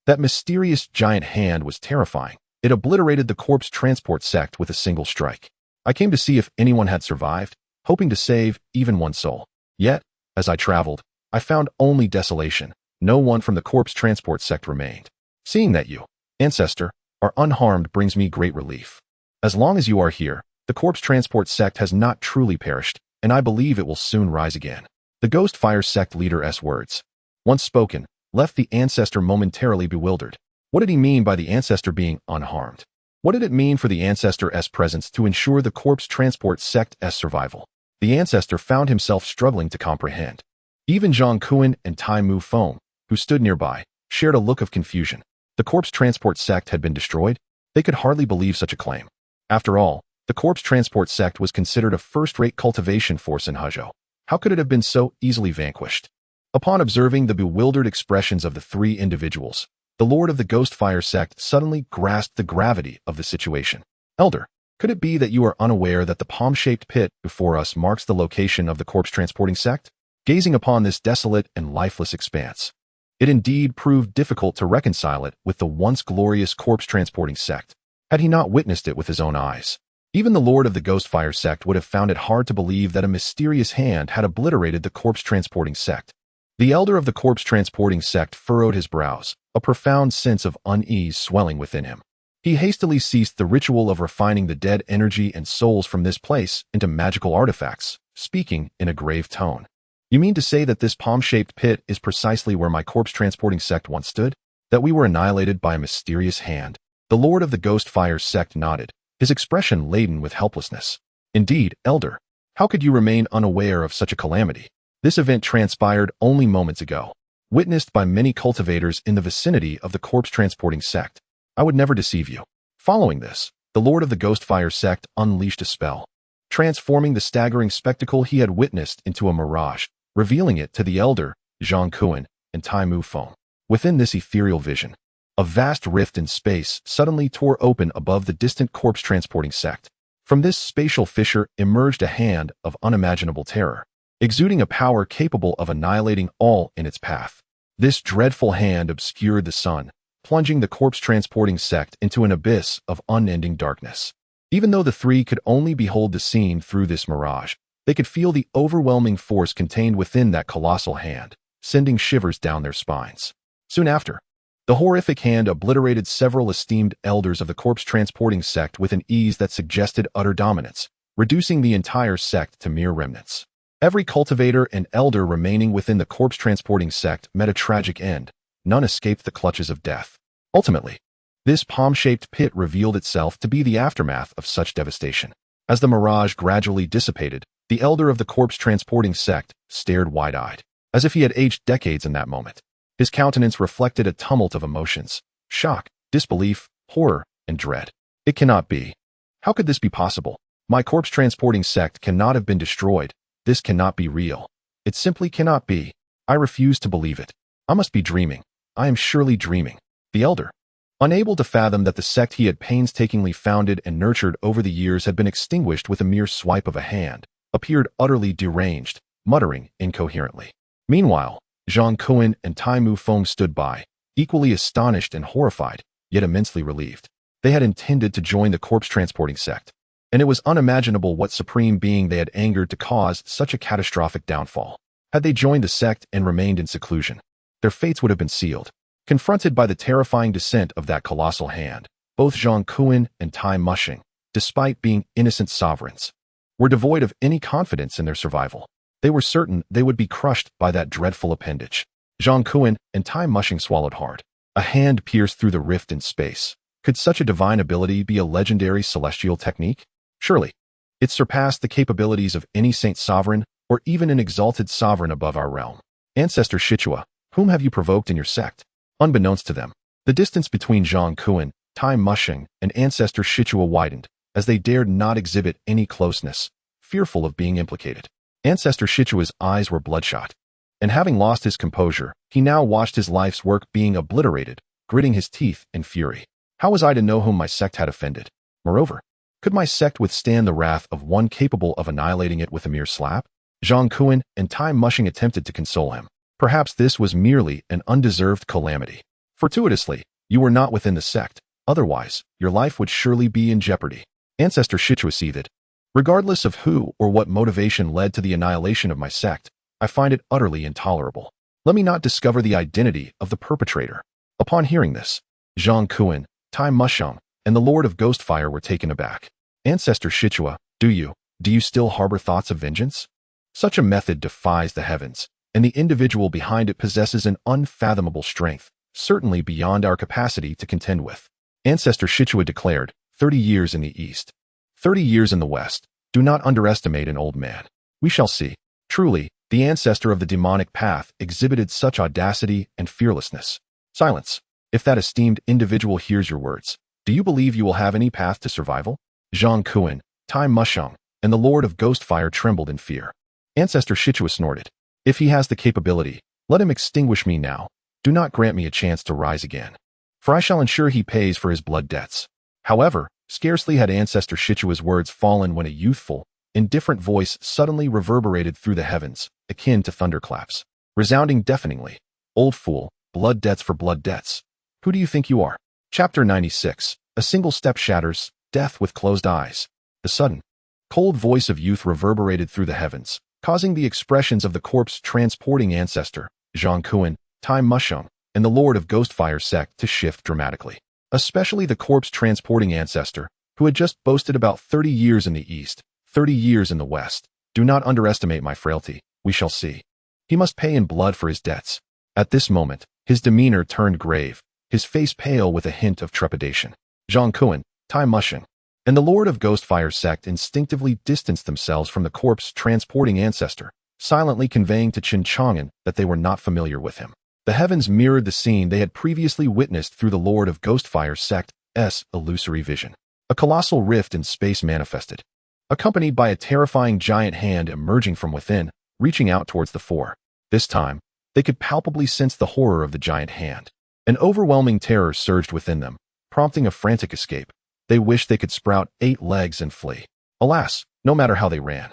"That mysterious giant hand was terrifying. It obliterated the corpse transport sect with a single strike. I came to see if anyone had survived, hoping to save even one soul. Yet, as I traveled, I found only desolation. No one from the corpse transport sect remained. Seeing that you, ancestor, are unharmed brings me great relief." As long as you are here, the corpse transport sect has not truly perished, and I believe it will soon rise again. The Ghost Fire sect leader's words, once spoken, left the ancestor momentarily bewildered. What did he mean by the ancestor being unharmed? What did it mean for the ancestor's presence to ensure the corpse transport sect's survival? The ancestor found himself struggling to comprehend. Even Zhang Kuan and Tai Mu Feng, who stood nearby, shared a look of confusion. The corpse transport sect had been destroyed? They could hardly believe such a claim. After all, the corpse transport sect was considered a first-rate cultivation force in Huzhou. How could it have been so easily vanquished? Upon observing the bewildered expressions of the three individuals, the Lord of the Ghost Fire sect suddenly grasped the gravity of the situation. Elder, could it be that you are unaware that the palm-shaped pit before us marks the location of the corpse transporting sect? Gazing upon this desolate and lifeless expanse, it indeed proved difficult to reconcile it with the once glorious corpse transporting sect. Had he not witnessed it with his own eyes, even the Lord of the Ghost Fire sect would have found it hard to believe that a mysterious hand had obliterated the corpse transporting sect. The elder of the corpse transporting sect furrowed his brows, a profound sense of unease swelling within him. He hastily ceased the ritual of refining the dead energy and souls from this place into magical artifacts, speaking in a grave tone. You mean to say that this palm-shaped pit is precisely where my corpse transporting sect once stood? That we were annihilated by a mysterious hand? The Lord of the Ghost Fire sect nodded, his expression laden with helplessness. Indeed, Elder, how could you remain unaware of such a calamity? This event transpired only moments ago, witnessed by many cultivators in the vicinity of the corpse transporting sect. I would never deceive you. Following this, the Lord of the Ghost Fire sect unleashed a spell, transforming the staggering spectacle he had witnessed into a mirage, revealing it to the elder, Zhang Kuan, and Tai Mu Feng. Within this ethereal vision, a vast rift in space suddenly tore open above the distant corpse transporting sect. From this spatial fissure emerged a hand of unimaginable terror, exuding a power capable of annihilating all in its path. This dreadful hand obscured the sun, plunging the corpse transporting sect into an abyss of unending darkness. Even though the three could only behold the scene through this mirage, they could feel the overwhelming force contained within that colossal hand, sending shivers down their spines. Soon after, the horrific hand obliterated several esteemed elders of the corpse transporting sect with an ease that suggested utter dominance, reducing the entire sect to mere remnants. Every cultivator and elder remaining within the corpse transporting sect met a tragic end. None escaped the clutches of death. Ultimately, this palm-shaped pit revealed itself to be the aftermath of such devastation. As the mirage gradually dissipated, the elder of the corpse transporting sect stared wide-eyed, as if he had aged decades in that moment. His countenance reflected a tumult of emotions: shock, disbelief, horror, and dread. It cannot be. How could this be possible? My corpse transporting sect cannot have been destroyed. This cannot be real. It simply cannot be. I refuse to believe it. I must be dreaming. I am surely dreaming. The elder, unable to fathom that the sect he had painstakingly founded and nurtured over the years had been extinguished with a mere swipe of a hand, appeared utterly deranged, muttering incoherently. Meanwhile, Zhang Kuan and Tai Mu Feng stood by, equally astonished and horrified, yet immensely relieved. They had intended to join the corpse transporting sect, and it was unimaginable what supreme being they had angered to cause such a catastrophic downfall. Had they joined the sect and remained in seclusion, their fates would have been sealed. Confronted by the terrifying descent of that colossal hand, both Zhang Kuan and Tai Mushing, despite being innocent sovereigns, were devoid of any confidence in their survival. They were certain they would be crushed by that dreadful appendage. Zhang Kuan and Tai Mushing swallowed hard. A hand pierced through the rift in space. Could such a divine ability be a legendary celestial technique? Surely, it surpassed the capabilities of any saint sovereign or even an exalted sovereign above our realm. Ancestor Shichua, whom have you provoked in your sect? Unbeknownst to them, the distance between Zhang Kuan, Tai Mushing, and Ancestor Shichua widened, as they dared not exhibit any closeness, fearful of being implicated. Ancestor Shichua's eyes were bloodshot, and having lost his composure, he now watched his life's work being obliterated, gritting his teeth in fury. How was I to know whom my sect had offended? Moreover, could my sect withstand the wrath of one capable of annihilating it with a mere slap? Zhang Kuan and Tai Mushing attempted to console him. Perhaps this was merely an undeserved calamity. Fortuitously, you were not within the sect. Otherwise, your life would surely be in jeopardy. Ancestor Shichua seethed. Regardless of who or what motivation led to the annihilation of my sect, I find it utterly intolerable. Let me not discover the identity of the perpetrator. Upon hearing this, Zhang Kuan, Tai Mushing, and the Lord of Ghostfire were taken aback. Ancestor Shichua, do you still harbor thoughts of vengeance? Such a method defies the heavens, and the individual behind it possesses an unfathomable strength, certainly beyond our capacity to contend with. Ancestor Shichua declared, 30 years in the east, 30 years in the west. Do not underestimate an old man. We shall see. Truly, the ancestor of the demonic path exhibited such audacity and fearlessness. Silence. If that esteemed individual hears your words, do you believe you will have any path to survival? Zhang Kuan, Tai Musheng, and the Lord of Ghostfire trembled in fear. Ancestor Shichua snorted. If he has the capability, let him extinguish me now. Do not grant me a chance to rise again, for I shall ensure he pays for his blood debts. However, scarcely had Ancestor Shichua's words fallen when a youthful, indifferent voice suddenly reverberated through the heavens, akin to thunderclaps, resounding deafeningly. Old fool, blood debts for blood debts. Who do you think you are? Chapter 96. A single step shatters, death with closed eyes. The sudden, cold voice of youth reverberated through the heavens, causing the expressions of the corpse-transporting ancestor, Zhang Kuan, Tai Musheng, and the Lord of Ghostfire sect to shift dramatically. Especially the corpse-transporting ancestor, who had just boasted about 30 years in the east, 30 years in the west. Do not underestimate my frailty, we shall see. He must pay in blood for his debts. At this moment, his demeanor turned grave, his face pale with a hint of trepidation. Zhang Kuan, Tai Musheng, and the Lord of Ghostfire sect instinctively distanced themselves from the corpse-transporting ancestor, silently conveying to Chen Chang'an that they were not familiar with him. The heavens mirrored the scene they had previously witnessed through the Lord of Ghostfire sect's illusory vision. A colossal rift in space manifested, accompanied by a terrifying giant hand emerging from within, reaching out towards the four. This time, they could palpably sense the horror of the giant hand. An overwhelming terror surged within them, prompting a frantic escape. They wished they could sprout 8 legs and flee. Alas, no matter how they ran,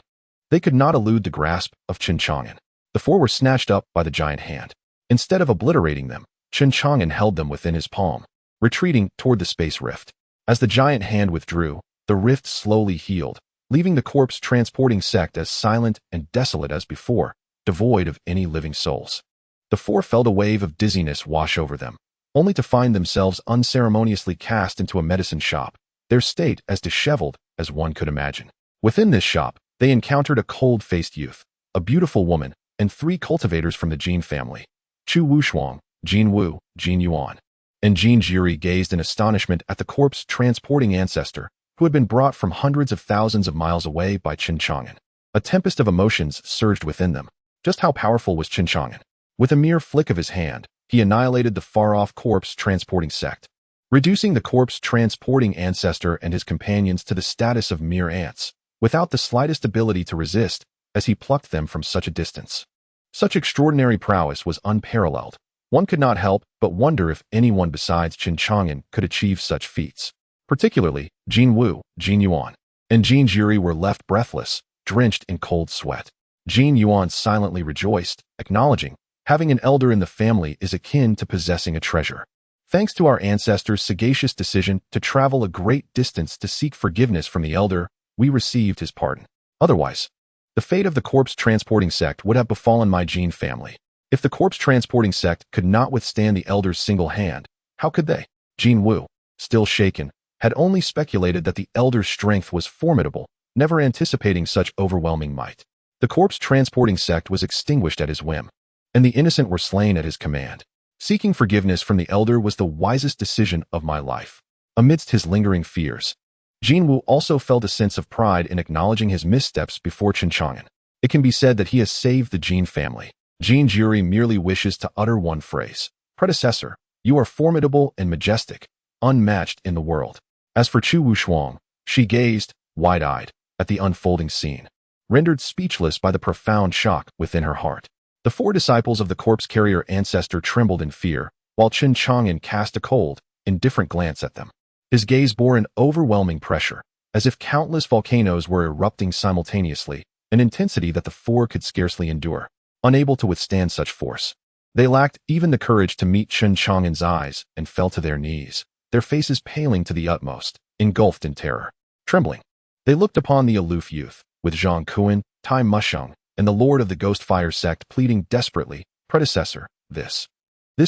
they could not elude the grasp of Chen Chang'an. The four were snatched up by the giant hand. Instead of obliterating them, Chen Chang'an held them within his palm, retreating toward the space rift. As the giant hand withdrew, the rift slowly healed, leaving the corpse-transporting sect as silent and desolate as before, devoid of any living souls. The four felt a wave of dizziness wash over them, only to find themselves unceremoniously cast into a medicine shop, their state as disheveled as one could imagine. Within this shop, they encountered a cold-faced youth, a beautiful woman, and 3 cultivators from the Jin family. Chu Wushuang, Jin Wu, Jin Yuan, and Jin Jiri gazed in astonishment at the corpse-transporting ancestor, who had been brought from hundreds of thousands of miles away by Chen Chang'an. A tempest of emotions surged within them. Just how powerful was Chen Chang'an? With a mere flick of his hand, he annihilated the far-off corpse-transporting sect, reducing the corpse-transporting ancestor and his companions to the status of mere ants, without the slightest ability to resist, as he plucked them from such a distance. Such extraordinary prowess was unparalleled. One could not help but wonder if anyone besides Chen Chang'an could achieve such feats. Particularly, Jin Wu, Jin Yuan, and Jin Jiri were left breathless, drenched in cold sweat. Jin Yuan silently rejoiced, acknowledging, having an elder in the family is akin to possessing a treasure. Thanks to our ancestors' sagacious decision to travel a great distance to seek forgiveness from the elder, we received his pardon. Otherwise, the fate of the corpse-transporting sect would have befallen my Jin family. If the corpse-transporting sect could not withstand the elder's single hand, how could they? Jin Wu, still shaken, had only speculated that the elder's strength was formidable, never anticipating such overwhelming might. The corpse-transporting sect was extinguished at his whim, and the innocent were slain at his command. Seeking forgiveness from the elder was the wisest decision of my life. Amidst his lingering fears, Jin Wu also felt a sense of pride in acknowledging his missteps before Chen Chang'an. It can be said that he has saved the Jin family. Jin Jiri merely wishes to utter one phrase. Predecessor, you are formidable and majestic, unmatched in the world. As for Chu Wushuang, she gazed, wide-eyed, at the unfolding scene, rendered speechless by the profound shock within her heart. The 4 disciples of the corpse-carrier ancestor trembled in fear, while Chen Chang'an cast a cold, indifferent glance at them. His gaze bore an overwhelming pressure, as if countless volcanoes were erupting simultaneously, an intensity that the 4 could scarcely endure. Unable to withstand such force, they lacked even the courage to meet Chen Chang'an's eyes and fell to their knees, their faces paling to the utmost, engulfed in terror. Trembling, they looked upon the aloof youth, with Zhang Kuan, Tai Musheng, and the Lord of the Ghostfire sect pleading desperately, Predecessor, this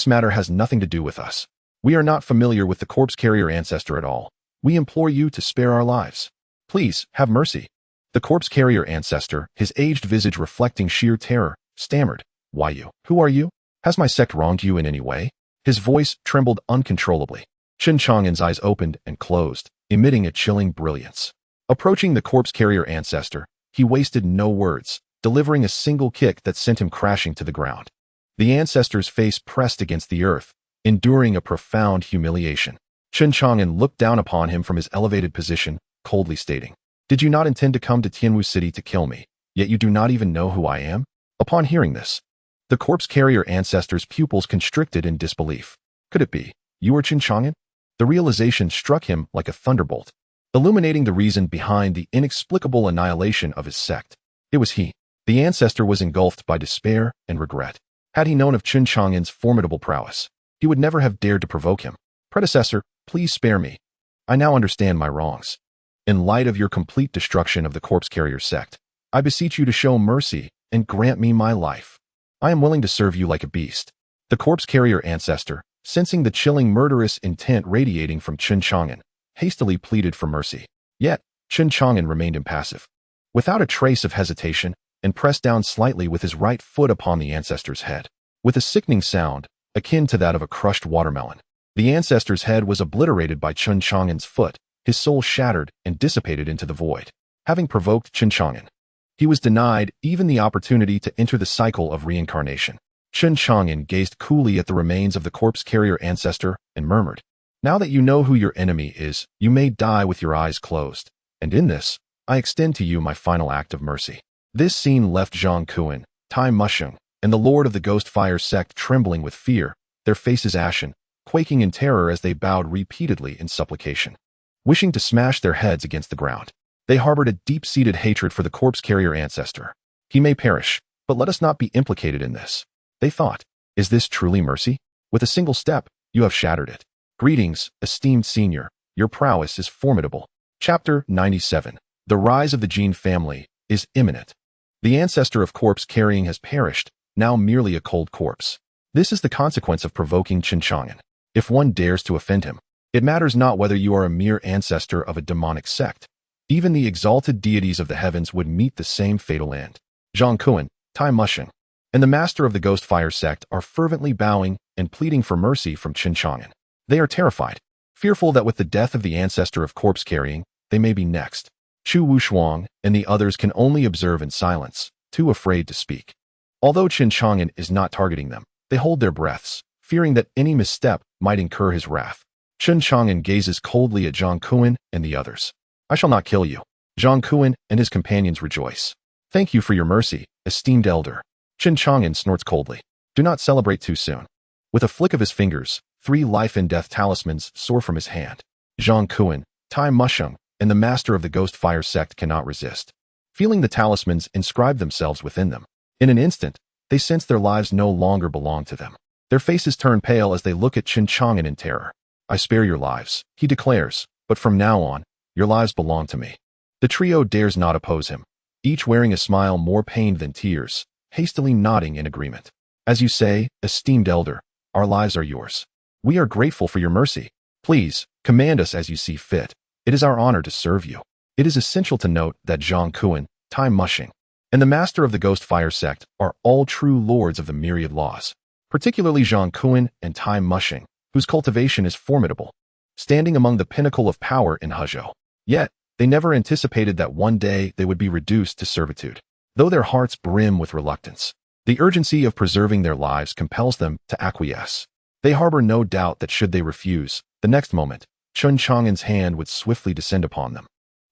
matter has nothing to do with us. We are not familiar with the corpse-carrier ancestor at all. We implore you to spare our lives. Please, have mercy." The corpse carrier ancestor, his aged visage reflecting sheer terror, stammered, "Why you? Who are you? Has my sect wronged you in any way?" His voice trembled uncontrollably. Chen Chang'an's eyes opened and closed, emitting a chilling brilliance. Approaching the corpse carrier ancestor, he wasted no words, delivering a single kick that sent him crashing to the ground. The ancestor's face pressed against the earth, enduring a profound humiliation. Chen Chang'an looked down upon him from his elevated position, coldly stating, "Did you not intend to come to Tianwu City to kill me, yet you do not even know who I am?" Upon hearing this, the corpse carrier ancestor's pupils constricted in disbelief. Could it be, you are Chen Chang'an? The realization struck him like a thunderbolt, illuminating the reason behind the inexplicable annihilation of his sect. It was he. The ancestor was engulfed by despair and regret. Had he known of Chen Chang'an's formidable prowess, he would never have dared to provoke him. "Predecessor, please spare me. I now understand my wrongs. In light of your complete destruction of the corpse carrier sect, I beseech you to show mercy and grant me my life. I am willing to serve you like a beast." The corpse carrier ancestor, sensing the chilling murderous intent radiating from Chen Chang'an, hastily pleaded for mercy. Yet, Chen Chang'an remained impassive. Without a trace of hesitation, and pressed down slightly with his right foot upon the ancestor's head. With a sickening sound, akin to that of a crushed watermelon, the ancestor's head was obliterated by Chen Chang'an's foot, his soul shattered and dissipated into the void. Having provoked Chen Chang'an, he was denied even the opportunity to enter the cycle of reincarnation. Chen Chang'an gazed coolly at the remains of the corpse carrier ancestor and murmured, "Now that you know who your enemy is, you may die with your eyes closed. And in this, I extend to you my final act of mercy." This scene left Zhang Kuan, Tai Musheng, and the Lord of the Ghost Fire sect trembling with fear, their faces ashen, quaking in terror as they bowed repeatedly in supplication. Wishing to smash their heads against the ground, they harbored a deep-seated hatred for the corpse carrier ancestor. "He may perish, but let us not be implicated in this," they thought. "Is this truly mercy? With a single step, you have shattered it. Greetings, esteemed senior. Your prowess is formidable." Chapter 97. The rise of the Jin family is imminent. The ancestor of corpse carrying has perished, now merely a cold corpse. This is the consequence of provoking Chen Chang'an. If one dares to offend him, it matters not whether you are a mere ancestor of a demonic sect. Even the exalted deities of the heavens would meet the same fatal end. Zhang Kuan, Tai Musheng, and the master of the Ghost Fire sect are fervently bowing and pleading for mercy from Chen Chang'an. They are terrified, fearful that with the death of the ancestor of corpse carrying, they may be next. Chu Wushuang and the others can only observe in silence, too afraid to speak. Although Chen Chang'an is not targeting them, they hold their breaths, fearing that any misstep might incur his wrath. Chen Chang'an gazes coldly at Zhang Kuan and the others. "I shall not kill you." Zhang Kuan and his companions rejoice. "Thank you for your mercy, esteemed elder." Chen Chang'an snorts coldly. "Do not celebrate too soon." With a flick of his fingers, 3 life and death talismans soar from his hand. Zhang Kuan, Tai Musheng, and the master of the Ghost Fire sect cannot resist. Feeling the talismans inscribe themselves within them, in an instant, they sense their lives no longer belong to them. Their faces turn pale as they look at Chen Chang'an in terror. "I spare your lives," he declares, "but from now on, your lives belong to me." The trio dares not oppose him, each wearing a smile more pained than tears, hastily nodding in agreement. "As you say, esteemed elder, our lives are yours. We are grateful for your mercy. Please, command us as you see fit. It is our honor to serve you." It is essential to note that Zhang Kuan, Tai Musheng, and the master of the Ghost Fire sect are all true lords of the myriad laws, particularly Zhang Kuan and Tai Musheng, whose cultivation is formidable, standing among the pinnacle of power in Hezhou. Yet, they never anticipated that one day they would be reduced to servitude. Though their hearts brim with reluctance, the urgency of preserving their lives compels them to acquiesce. They harbor no doubt that should they refuse, the next moment, Chen Chang'an's hand would swiftly descend upon them,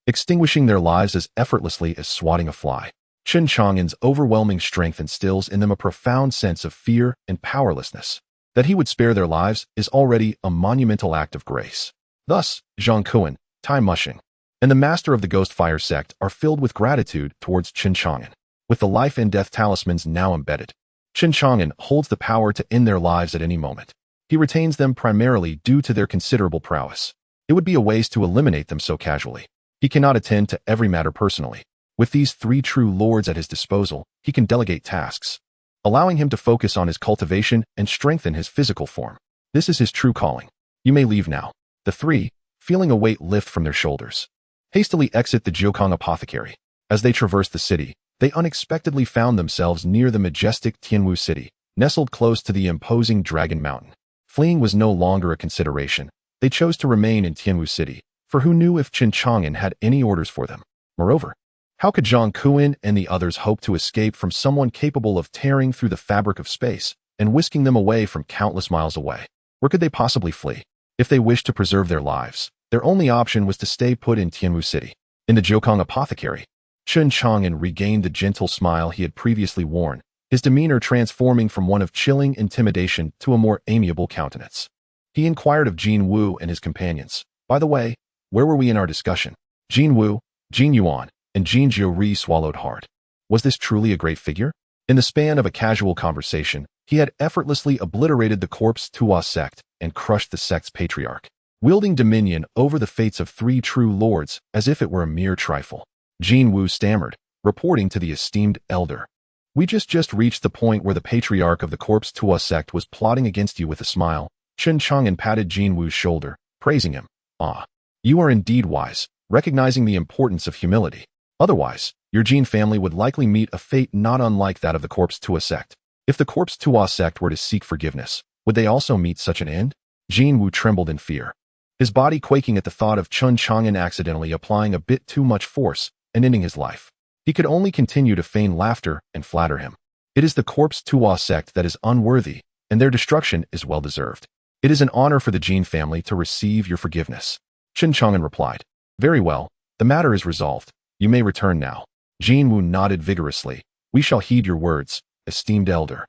extinguishing their lives as effortlessly as swatting a fly. Chen Chang'an's overwhelming strength instills in them a profound sense of fear and powerlessness. That he would spare their lives is already a monumental act of grace. Thus, Zhang Kuan, Tai Musheng, and the master of the Ghost Fire sect are filled with gratitude towards Chen Chang'an. With the life and death talismans now embedded, Chen Chang'an holds the power to end their lives at any moment. He retains them primarily due to their considerable prowess. It would be a waste to eliminate them so casually. He cannot attend to every matter personally. With these 3 true lords at his disposal, he can delegate tasks, allowing him to focus on his cultivation and strengthen his physical form. This is his true calling. "You may leave now." The 3, feeling a weight lift from their shoulders. Hastily exit the Jiukang apothecary. As they traversed the city, they unexpectedly found themselves near the majestic Tianwu city, nestled close to the imposing Dragon Mountain. Fleeing was no longer a consideration. They chose to remain in Tianwu city, for who knew if Chen Chang'an had any orders for them. Moreover, how could Zhang Kuan and the others hope to escape from someone capable of tearing through the fabric of space and whisking them away from countless miles away? Where could they possibly flee? If they wished to preserve their lives, their only option was to stay put in Tianwu city. In the Jiukang apothecary, Chen Chang'an regained the gentle smile he had previously worn, his demeanor transforming from one of chilling intimidation to a more amiable countenance. He inquired of Jin Wu and his companions, "By the way, where were we in our discussion?" Jin Wu, Jin Yuan, and Jin Jiuri swallowed hard. Was this truly a great figure? In the span of a casual conversation, he had effortlessly obliterated the Corpse Tua sect and crushed the sect's patriarch, wielding dominion over the fates of 3 true lords as if it were a mere trifle. Jin Wu stammered, reporting to the esteemed elder. "We just reached the point where the patriarch of the Corpse Tua sect was plotting against you." With a smile, Chen Chang'an patted Jin Wu's shoulder, praising him. "Ah, you are indeed wise, recognizing the importance of humility. Otherwise, your Jin family would likely meet a fate not unlike that of the Corpse Tua sect. If the Corpse Tua sect were to seek forgiveness, would they also meet such an end?" Jin Wu trembled in fear, his body quaking at the thought of Chen Chang'an accidentally applying a bit too much force and ending his life. He could only continue to feign laughter and flatter him. "It is the Corpse Tua sect that is unworthy, and their destruction is well-deserved. It is an honor for the Jin family to receive your forgiveness." Chen Chang'an replied. "Very well, the matter is resolved. You may return now." Jin Wu nodded vigorously. "We shall heed your words, esteemed elder.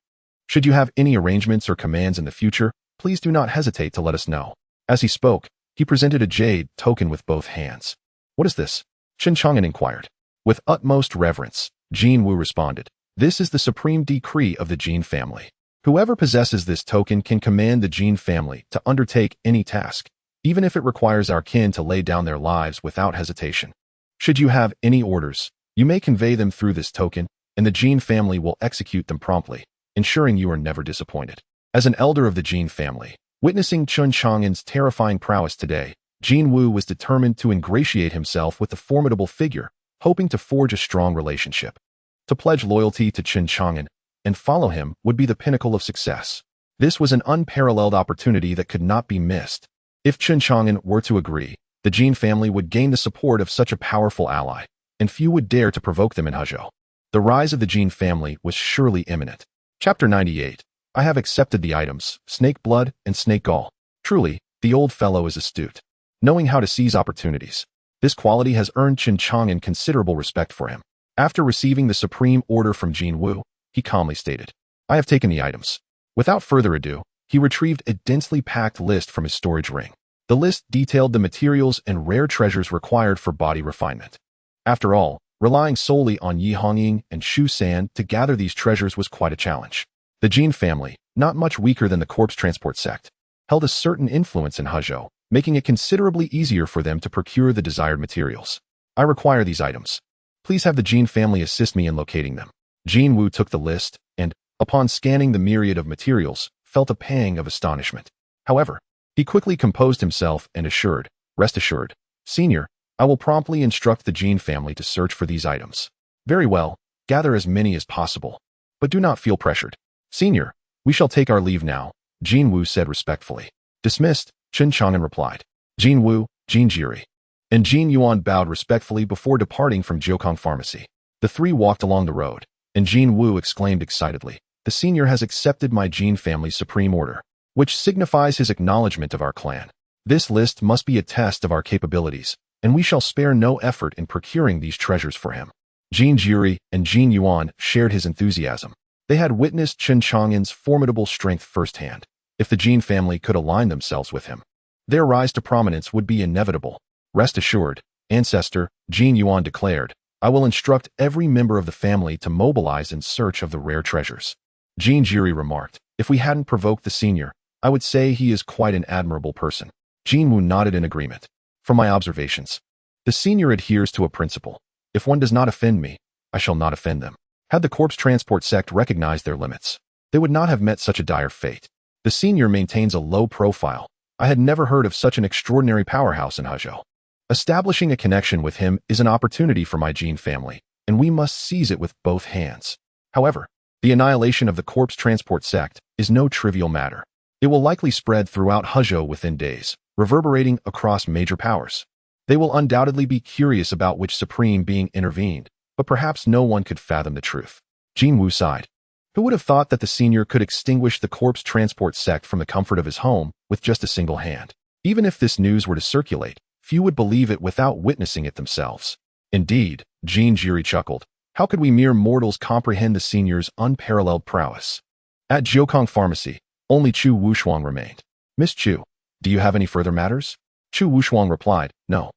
Should you have any arrangements or commands in the future, please do not hesitate to let us know." As he spoke, he presented a jade token with both hands. "What is this?" Chen Chang'an inquired. With utmost reverence, Jin Wu responded, "This is the supreme decree of the Jin family. Whoever possesses this token can command the Jin family to undertake any task, even if it requires our kin to lay down their lives without hesitation. Should you have any orders, you may convey them through this token, and the Jin family will execute them promptly, ensuring you are never disappointed." As an elder of the Jin family, witnessing Chen Chang'an's terrifying prowess today, Jin Wu was determined to ingratiate himself with the formidable figure, hoping to forge a strong relationship. To pledge loyalty to Chen Chang'an and follow him would be the pinnacle of success. This was an unparalleled opportunity that could not be missed. If Chen Chang'an were to agree, the Jin family would gain the support of such a powerful ally, and few would dare to provoke them in Huzhou. The rise of the Jin family was surely imminent. Chapter 98. I have accepted the items, snake blood and snake gall. Truly, the old fellow is astute, knowing how to seize opportunities. This quality has earned Chen Chang'an considerable respect for him. After receiving the supreme order from Jin Wu, he calmly stated, "I have taken the items." Without further ado, he retrieved a densely packed list from his storage ring. The list detailed the materials and rare treasures required for body refinement. After all, relying solely on Yi Hongying and Shu San to gather these treasures was quite a challenge. The Jin family, not much weaker than the corpse transport sect, held a certain influence in Huzhou, making it considerably easier for them to procure the desired materials. "I require these items. Please have the Jin family assist me in locating them." Jin Wu took the list and, upon scanning the myriad of materials, felt a pang of astonishment. However, he quickly composed himself and assured, "Rest assured, Senior, I will promptly instruct the Jin family to search for these items." "Very well, gather as many as possible. But do not feel pressured. Senior, we shall take our leave now," Jin Wu said respectfully. "Dismissed," Chen Chang'an replied. Jin Wu, Jin Jiri, and Jin Yuan bowed respectfully before departing from Jiukang Pharmacy. The three walked along the road, and Jin Wu exclaimed excitedly, "The senior has accepted my Jin family's supreme order, which signifies his acknowledgement of our clan. This list must be a test of our capabilities, and we shall spare no effort in procuring these treasures for him." Jin Jiri and Jin Yuan shared his enthusiasm. They had witnessed Chen Chang'an's formidable strength firsthand. If the Jin family could align themselves with him, their rise to prominence would be inevitable. "Rest assured, Ancestor," Jin Yuan declared, "I will instruct every member of the family to mobilize in search of the rare treasures." Jin Jiri remarked, "If we hadn't provoked the senior, I would say he is quite an admirable person." Jin Wu nodded in agreement. "From my observations, the senior adheres to a principle. If one does not offend me, I shall not offend them." Had the corpse transport sect recognized their limits, they would not have met such a dire fate. The senior maintains a low profile, I had never heard of such an extraordinary powerhouse in Huzhou. Establishing a connection with him is an opportunity for my Jin family, and we must seize it with both hands. However, the annihilation of the corpse transport sect is no trivial matter. It will likely spread throughout Huzhou within days, reverberating across major powers. They will undoubtedly be curious about which supreme being intervened, but perhaps no one could fathom the truth. Jin Wu sighed. Who would have thought that the senior could extinguish the corpse transport sect from the comfort of his home with just a single hand? Even if this news were to circulate, few would believe it without witnessing it themselves. Indeed, Jin Jiri chuckled. How could we mere mortals comprehend the senior's unparalleled prowess? At Jiukong Pharmacy, only Chu Wushuang remained. Miss Chu, do you have any further matters? Chu Wushuang replied, no.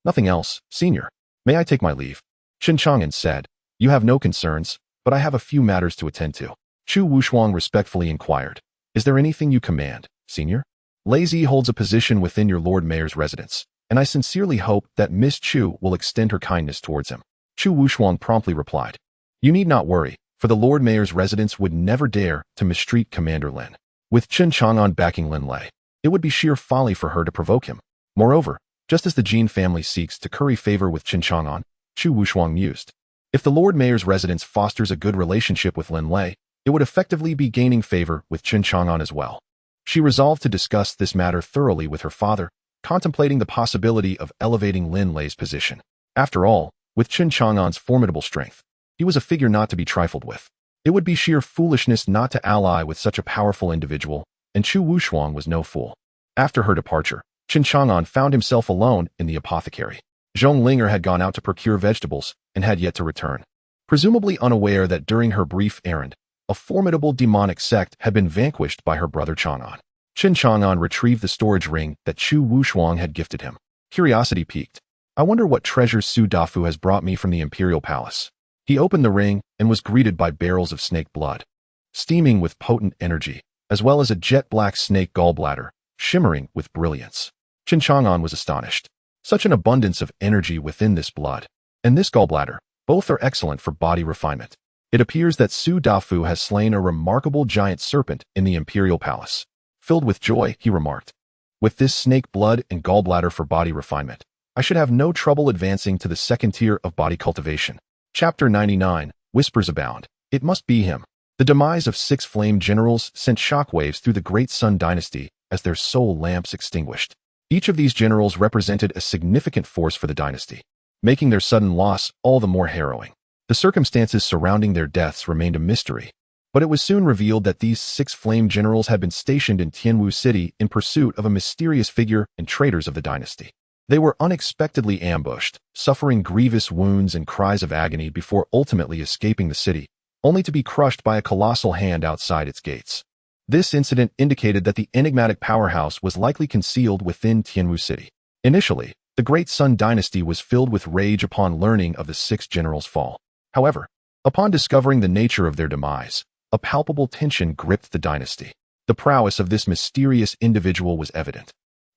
Nothing else, senior. May I take my leave? Chen Chang'an said, you have no concerns, but I have a few matters to attend to. Chu Wushuang respectfully inquired, is there anything you command, senior? Lazy holds a position within your Lord Mayor's residence, and I sincerely hope that Miss Chu will extend her kindness towards him. Chu Wushuang promptly replied, you need not worry, for the Lord Mayor's residence would never dare to mistreat Commander Lin. With Chen Chang'an backing Lin Lei, it would be sheer folly for her to provoke him. Moreover, just as the Jin family seeks to curry favor with Chen Chang'an, Chu Wushuang mused, if the Lord Mayor's residence fosters a good relationship with Lin Lei, it would effectively be gaining favor with Chen Chang'an as well. She resolved to discuss this matter thoroughly with her father, contemplating the possibility of elevating Lin Lei's position. After all, with Chen Chang'an's formidable strength, he was a figure not to be trifled with. It would be sheer foolishness not to ally with such a powerful individual, and Chu Wushuang was no fool. After her departure, Chen Chang'an found himself alone in the apothecary. Zhong Linger had gone out to procure vegetables and had yet to return. Presumably unaware that during her brief errand, a formidable demonic sect had been vanquished by her brother Chang'an. Chen Chang'an retrieved the storage ring that Chu Wushuang had gifted him. Curiosity piqued. I wonder what treasures Su Dafu has brought me from the imperial palace. He opened the ring and was greeted by barrels of snake blood, steaming with potent energy, as well as a jet-black snake gallbladder, shimmering with brilliance. Chen Chang'an was astonished. Such an abundance of energy within this blood, and this gallbladder, both are excellent for body refinement. It appears that Su Dafu has slain a remarkable giant serpent in the imperial palace. Filled with joy, he remarked, with this snake blood and gallbladder for body refinement, I should have no trouble advancing to the second tier of body cultivation. Chapter 99, Whispers Abound. It must be him. The demise of 6 flame generals sent shockwaves through the Great Sun Dynasty as their soul lamps extinguished. Each of these generals represented a significant force for the dynasty, making their sudden loss all the more harrowing. The circumstances surrounding their deaths remained a mystery, but it was soon revealed that these 6 flame generals had been stationed in Tianwu City in pursuit of a mysterious figure and traitors of the dynasty. They were unexpectedly ambushed, suffering grievous wounds and cries of agony before ultimately escaping the city, only to be crushed by a colossal hand outside its gates. This incident indicated that the enigmatic powerhouse was likely concealed within Tianwu City. Initially, the Great Sun Dynasty was filled with rage upon learning of the 6 generals' fall. However, upon discovering the nature of their demise, a palpable tension gripped the dynasty. The prowess of this mysterious individual was evident.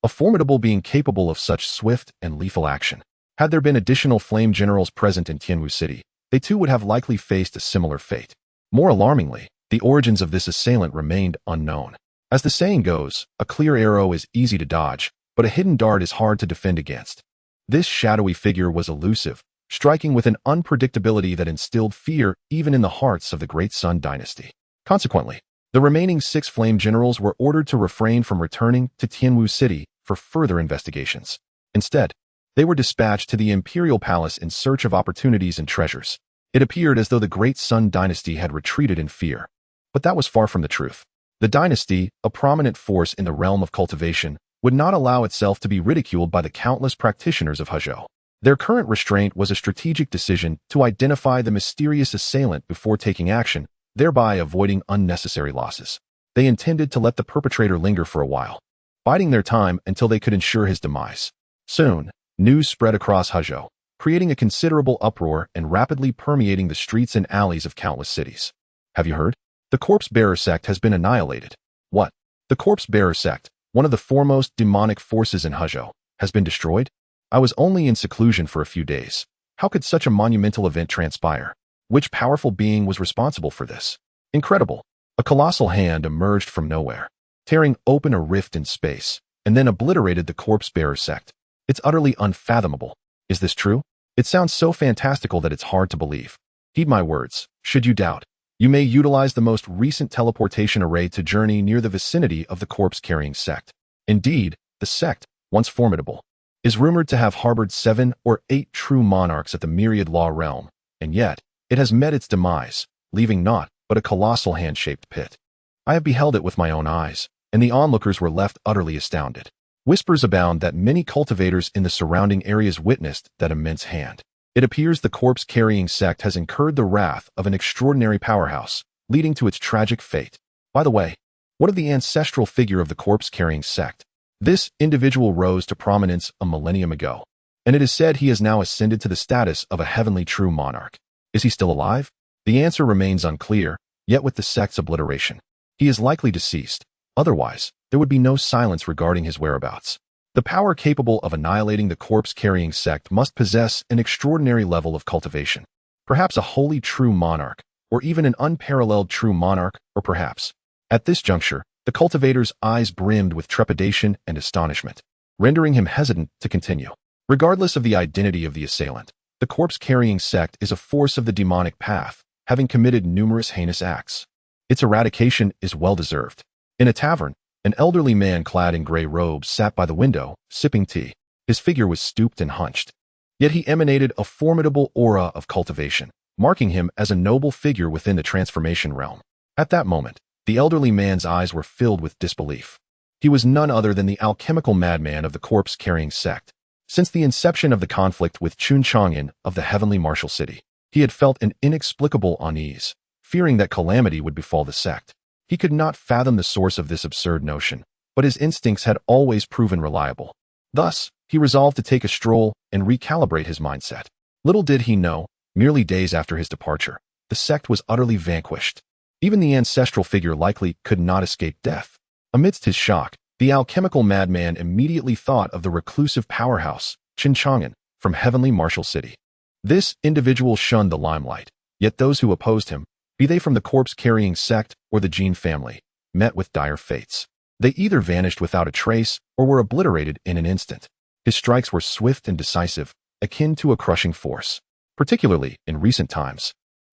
A formidable being capable of such swift and lethal action. Had there been additional flame generals present in Tianwu City, they too would have likely faced a similar fate. More alarmingly, the origins of this assailant remained unknown. As the saying goes, a clear arrow is easy to dodge, but a hidden dart is hard to defend against. This shadowy figure was elusive, striking with an unpredictability that instilled fear even in the hearts of the Great Sun Dynasty. Consequently, the remaining 6 flame generals were ordered to refrain from returning to Tianwu City for further investigations. Instead, they were dispatched to the imperial palace in search of opportunities and treasures. It appeared as though the Great Sun Dynasty had retreated in fear. But that was far from the truth. The dynasty, a prominent force in the realm of cultivation, would not allow itself to be ridiculed by the countless practitioners of Huzhou. Their current restraint was a strategic decision to identify the mysterious assailant before taking action, thereby avoiding unnecessary losses. They intended to let the perpetrator linger for a while, biding their time until they could ensure his demise. Soon, news spread across Huzhou, creating a considerable uproar and rapidly permeating the streets and alleys of countless cities. Have you heard? The Corpse Bearer sect has been annihilated. What? The Corpse Bearer sect, one of the foremost demonic forces in Huzhou, has been destroyed? I was only in seclusion for a few days. How could such a monumental event transpire? Which powerful being was responsible for this? Incredible. A colossal hand emerged from nowhere, tearing open a rift in space, and then obliterated the corpse-bearer sect. It's utterly unfathomable. Is this true? It sounds so fantastical that it's hard to believe. Heed my words. Should you doubt, you may utilize the most recent teleportation array to journey near the vicinity of the corpse-carrying sect. Indeed, the sect, once formidable, is rumored to have harbored 7 or 8 true monarchs at the myriad law realm, and yet, it has met its demise, leaving naught but a colossal hand-shaped pit. I have beheld it with my own eyes, and the onlookers were left utterly astounded. Whispers abound that many cultivators in the surrounding areas witnessed that immense hand. It appears the corpse-carrying sect has incurred the wrath of an extraordinary powerhouse, leading to its tragic fate. By the way, what of the ancestral figure of the corpse-carrying sect? This individual rose to prominence a millennium ago, and it is said he has now ascended to the status of a heavenly true monarch. Is he still alive? The answer remains unclear, yet with the sect's obliteration, he is likely deceased. Otherwise, there would be no silence regarding his whereabouts. The power capable of annihilating the corpse-carrying sect must possess an extraordinary level of cultivation. Perhaps a wholly true monarch, or even an unparalleled true monarch, or perhaps, at this juncture, the cultivator's eyes brimmed with trepidation and astonishment, rendering him hesitant to continue. Regardless of the identity of the assailant, the corpse-carrying sect is a force of the demonic path, having committed numerous heinous acts. Its eradication is well-deserved. In a tavern, an elderly man clad in gray robes sat by the window, sipping tea. His figure was stooped and hunched. Yet he emanated a formidable aura of cultivation, marking him as a noble figure within the transformation realm. At that moment, the elderly man's eyes were filled with disbelief. He was none other than the alchemical madman of the corpse-carrying sect. Since the inception of the conflict with Chen Chang'an of the heavenly martial city, he had felt an inexplicable unease, fearing that calamity would befall the sect. He could not fathom the source of this absurd notion, but his instincts had always proven reliable. Thus, he resolved to take a stroll and recalibrate his mindset. Little did he know, merely days after his departure, the sect was utterly vanquished. Even the ancestral figure likely could not escape death. Amidst his shock, the alchemical madman immediately thought of the reclusive powerhouse, Chen Chang'an, from heavenly martial city. This individual shunned the limelight, yet those who opposed him, be they from the corpse-carrying sect or the Jin family, met with dire fates. They either vanished without a trace or were obliterated in an instant. His strikes were swift and decisive, akin to a crushing force. Particularly in recent times,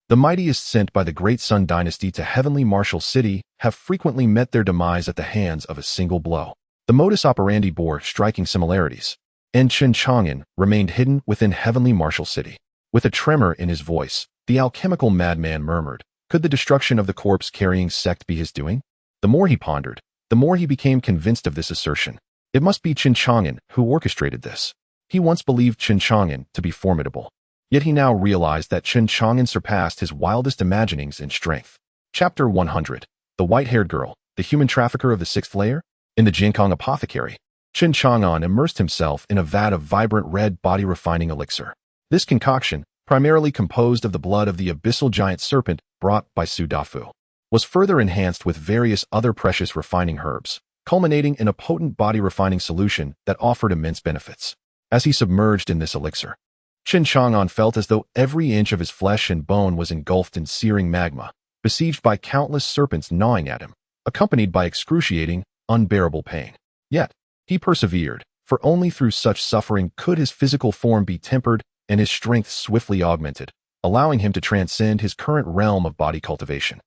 the mightiest sent by the Great Sun dynasty to heavenly martial city have frequently met their demise at the hands of a single blow. The modus operandi bore striking similarities, and Chen Chang'an remained hidden within heavenly martial city. With a tremor in his voice, the alchemical madman murmured, "Could the destruction of the corpse-carrying sect be his doing?" The more he pondered, the more he became convinced of this assertion. It must be Chen Chang'an who orchestrated this. He once believed Chen Chang'an to be formidable, yet he now realized that Chen Chang'an surpassed his wildest imaginings in strength. Chapter 100. The White-Haired Girl, the Human Trafficker of the Sixth Layer? In the Jinkong Apothecary, Chen Chang'an immersed himself in a vat of vibrant red body-refining elixir. This concoction, primarily composed of the blood of the abyssal giant serpent brought by Su Dafu, was further enhanced with various other precious refining herbs, culminating in a potent body-refining solution that offered immense benefits. As he submerged in this elixir, Chen Chang'an felt as though every inch of his flesh and bone was engulfed in searing magma, besieged by countless serpents gnawing at him, accompanied by excruciating, unbearable pain. Yet, he persevered, for only through such suffering could his physical form be tempered and his strength swiftly augmented, allowing him to transcend his current realm of body cultivation.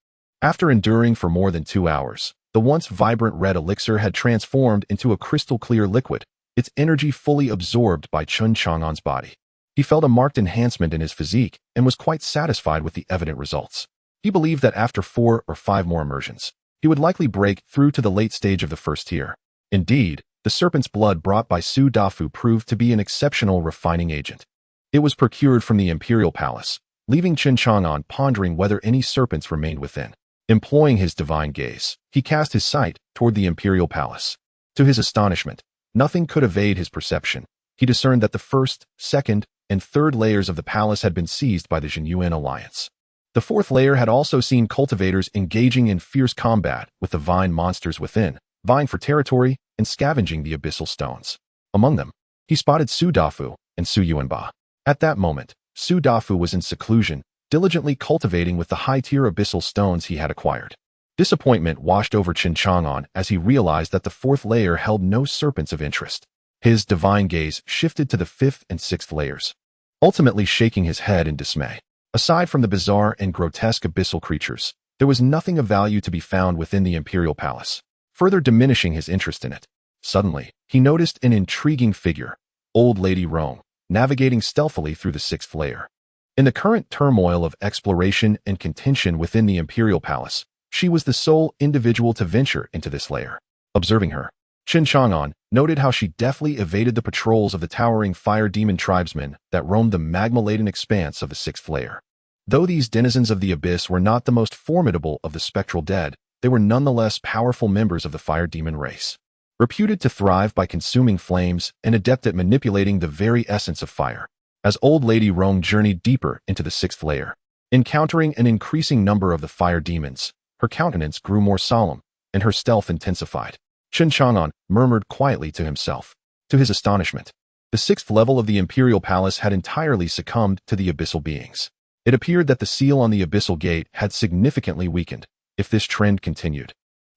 After enduring for more than 2 hours, the once vibrant red elixir had transformed into a crystal-clear liquid, its energy fully absorbed by Chen Chang'an's body. He felt a marked enhancement in his physique and was quite satisfied with the evident results. He believed that after 4 or 5 more immersions, he would likely break through to the late stage of the first tier. Indeed, the serpent's blood brought by Su Dafu proved to be an exceptional refining agent. It was procured from the imperial palace, leaving Chen Chang'an pondering whether any serpents remained within. Employing his divine gaze, he cast his sight toward the imperial palace. To his astonishment, nothing could evade his perception. He discerned that the first, second, and third layers of the palace had been seized by the Jinyuan alliance. The fourth layer had also seen cultivators engaging in fierce combat with the vine monsters within, vying for territory and scavenging the abyssal stones. Among them, he spotted Su Dafu and Su Yuanba. At that moment, Su Dafu was in seclusion, diligently cultivating with the high-tier abyssal stones he had acquired. Disappointment washed over Chen Chang'an as he realized that the fourth layer held no serpents of interest. His divine gaze shifted to the fifth and sixth layers, ultimately shaking his head in dismay. Aside from the bizarre and grotesque abyssal creatures, there was nothing of value to be found within the imperial palace, further diminishing his interest in it. Suddenly, he noticed an intriguing figure, Old Lady Rong, navigating stealthily through the sixth layer. In the current turmoil of exploration and contention within the imperial palace, she was the sole individual to venture into this layer. Observing her, Chen Chang'an noted how she deftly evaded the patrols of the towering fire demon tribesmen that roamed the magma-laden expanse of the sixth layer. Though these denizens of the abyss were not the most formidable of the spectral dead, they were nonetheless powerful members of the fire demon race, reputed to thrive by consuming flames and adept at manipulating the very essence of fire. As Old Lady Rong journeyed deeper into the sixth layer, encountering an increasing number of the fire demons, her countenance grew more solemn, and her stealth intensified. Chen Chang'an murmured quietly to himself. To his astonishment, the sixth level of the imperial palace had entirely succumbed to the abyssal beings. It appeared that the seal on the abyssal gate had significantly weakened. If this trend continued,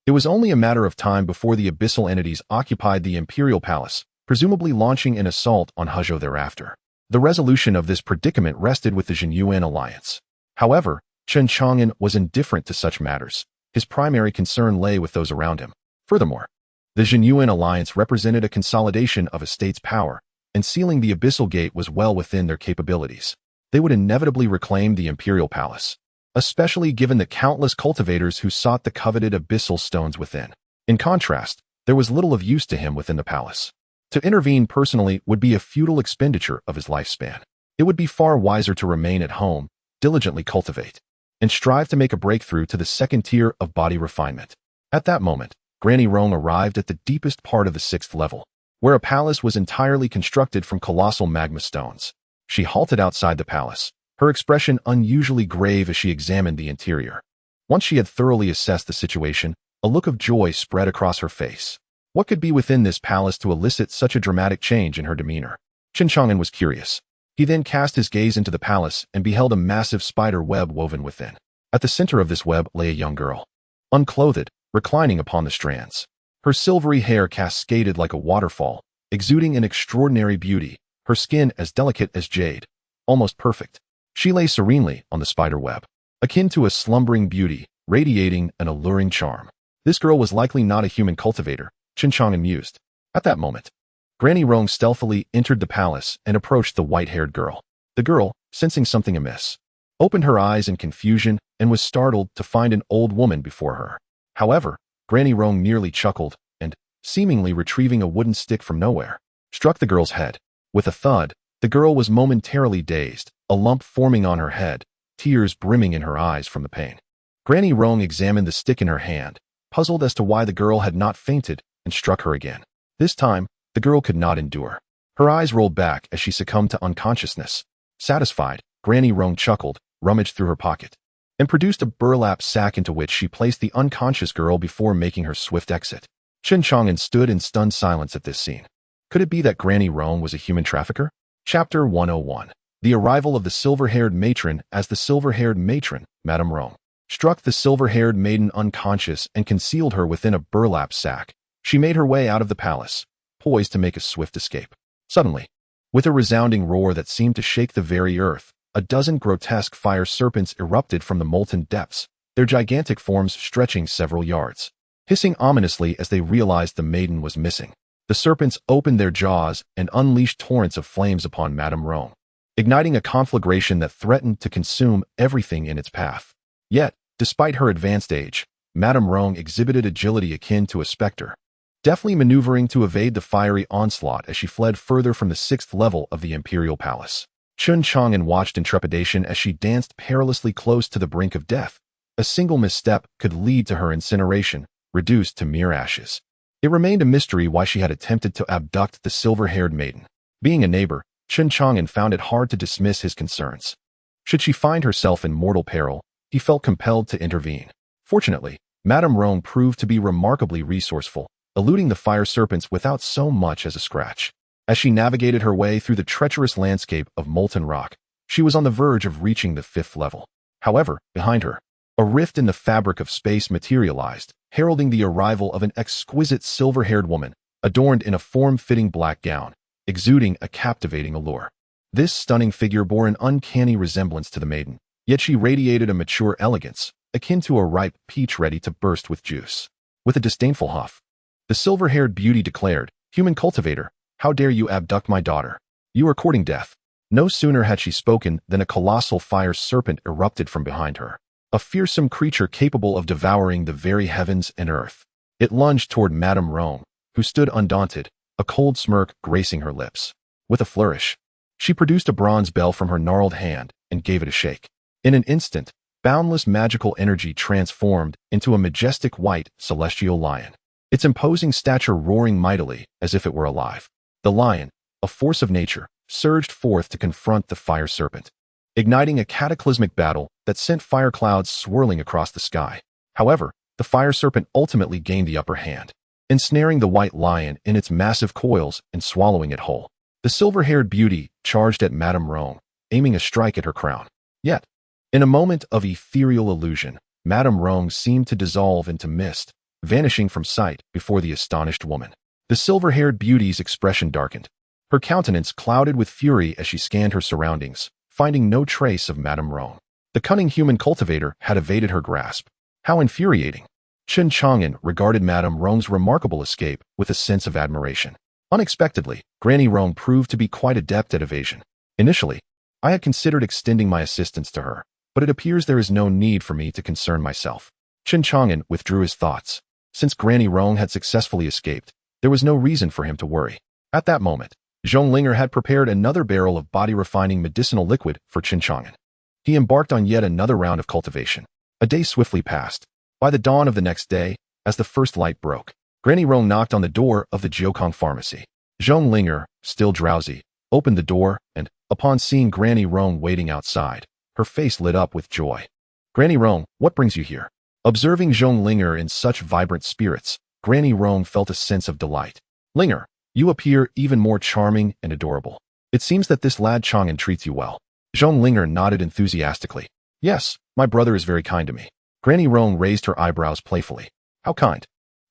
it was only a matter of time before the abyssal entities occupied the imperial palace, presumably launching an assault on Huzhou thereafter. The resolution of this predicament rested with the Jinyuan alliance. However, Chen Chang'an was indifferent to such matters. His primary concern lay with those around him. Furthermore, the Jinyuan alliance represented a consolidation of a state's power, and sealing the abyssal gate was well within their capabilities. They would inevitably reclaim the imperial palace, especially given the countless cultivators who sought the coveted abyssal stones within. In contrast, there was little of use to him within the palace. To intervene personally would be a futile expenditure of his lifespan. It would be far wiser to remain at home, diligently cultivate, and strive to make a breakthrough to the second tier of body refinement. At that moment, Granny Rong arrived at the deepest part of the sixth level, where a palace was entirely constructed from colossal magma stones. She halted outside the palace, her expression unusually grave as she examined the interior. Once she had thoroughly assessed the situation, a look of joy spread across her face. What could be within this palace to elicit such a dramatic change in her demeanor? Chen Chang'an was curious. He then cast his gaze into the palace and beheld a massive spider web woven within. At the center of this web lay a young girl, unclothed, reclining upon the strands. Her silvery hair cascaded like a waterfall, exuding an extraordinary beauty, her skin as delicate as jade, almost perfect. She lay serenely on the spider web, akin to a slumbering beauty, radiating an alluring charm. This girl was likely not a human cultivator, Chen Chang'an mused. At that moment, Granny Rong stealthily entered the palace and approached the white-haired girl. The girl, sensing something amiss, opened her eyes in confusion and was startled to find an old woman before her. However, Granny Rong merely chuckled and, seemingly retrieving a wooden stick from nowhere, struck the girl's head. With a thud, the girl was momentarily dazed, a lump forming on her head, tears brimming in her eyes from the pain. Granny Rong examined the stick in her hand, puzzled as to why the girl had not fainted, and struck her again. This time, the girl could not endure. Her eyes rolled back as she succumbed to unconsciousness. Satisfied, Granny Rong chuckled, rummaged through her pocket, and produced a burlap sack into which she placed the unconscious girl before making her swift exit. Chen Chang'an stood in stunned silence at this scene. Could it be that Granny Rong was a human trafficker? Chapter 101. The arrival of the silver-haired matron. As the silver-haired matron, Madame Rong, struck the silver-haired maiden unconscious and concealed her within a burlap sack, she made her way out of the palace, poised to make a swift escape. Suddenly, with a resounding roar that seemed to shake the very earth, a dozen grotesque fire serpents erupted from the molten depths, their gigantic forms stretching several yards. Hissing ominously as they realized the maiden was missing, the serpents opened their jaws and unleashed torrents of flames upon Madame Rong, igniting a conflagration that threatened to consume everything in its path. Yet, despite her advanced age, Madame Rong exhibited agility akin to a specter, deftly maneuvering to evade the fiery onslaught as she fled further from the sixth level of the imperial palace. Chen Chang'an watched in trepidation as she danced perilously close to the brink of death. A single misstep could lead to her incineration, reduced to mere ashes. It remained a mystery why she had attempted to abduct the silver-haired maiden. Being a neighbor, Chen Chang'an found it hard to dismiss his concerns. Should she find herself in mortal peril, he felt compelled to intervene. Fortunately, Madame Rong proved to be remarkably resourceful, eluding the fire serpents without so much as a scratch. As she navigated her way through the treacherous landscape of molten rock, she was on the verge of reaching the fifth level. However, behind her, A rift in the fabric of space materialized, heralding the arrival of an exquisite silver-haired woman, adorned in a form-fitting black gown, exuding a captivating allure. This stunning figure bore an uncanny resemblance to the maiden, yet she radiated a mature elegance, akin to a ripe peach ready to burst with juice. With a disdainful huff, the silver-haired beauty declared, "Human cultivator, how dare you abduct my daughter? You are courting death." No sooner had she spoken than a colossal fire serpent erupted from behind her, a fearsome creature capable of devouring the very heavens and earth. It lunged toward Madame Rome, who stood undaunted, a cold smirk gracing her lips. With a flourish, she produced a bronze bell from her gnarled hand and gave it a shake. In an instant, boundless magical energy transformed into a majestic white, celestial lion, its imposing stature roaring mightily as if it were alive. The lion, a force of nature, surged forth to confront the fire serpent, igniting a cataclysmic battle that sent fire clouds swirling across the sky. However, the fire serpent ultimately gained the upper hand, ensnaring the white lion in its massive coils and swallowing it whole. The silver-haired beauty charged at Madame Rome, aiming a strike at her crown. Yet, in a moment of ethereal illusion, Madame Rome seemed to dissolve into mist, vanishing from sight before the astonished woman. The silver-haired beauty's expression darkened. Her countenance clouded with fury as she scanned her surroundings, finding no trace of Madame Rome. The cunning human cultivator had evaded her grasp. How infuriating! Chen Chang'an regarded Madame Rome's remarkable escape with a sense of admiration. Unexpectedly, Granny Rome proved to be quite adept at evasion. Initially, I had considered extending my assistance to her, but it appears there is no need for me to concern myself. Chen Chang'an withdrew his thoughts. Since Granny Rome had successfully escaped, there was no reason for him to worry. At that moment, Zhonglinger had prepared another barrel of body-refining medicinal liquid for Chen Chang'an. He embarked on yet another round of cultivation. A day swiftly passed. By the dawn of the next day, as the first light broke, Granny Rome knocked on the door of the Jiukong pharmacy. Zhonglinger, still drowsy, opened the door and, upon seeing Granny Rome waiting outside, her face lit up with joy. "Granny Rome, what brings you here?" Observing Zhonglinger in such vibrant spirits, Granny Rome felt a sense of delight. "Linger, you appear even more charming and adorable. It seems that this lad Chang'an treats you well." Zhonglinger nodded enthusiastically. "Yes, my brother is very kind to me." Granny Rome raised her eyebrows playfully. "How kind?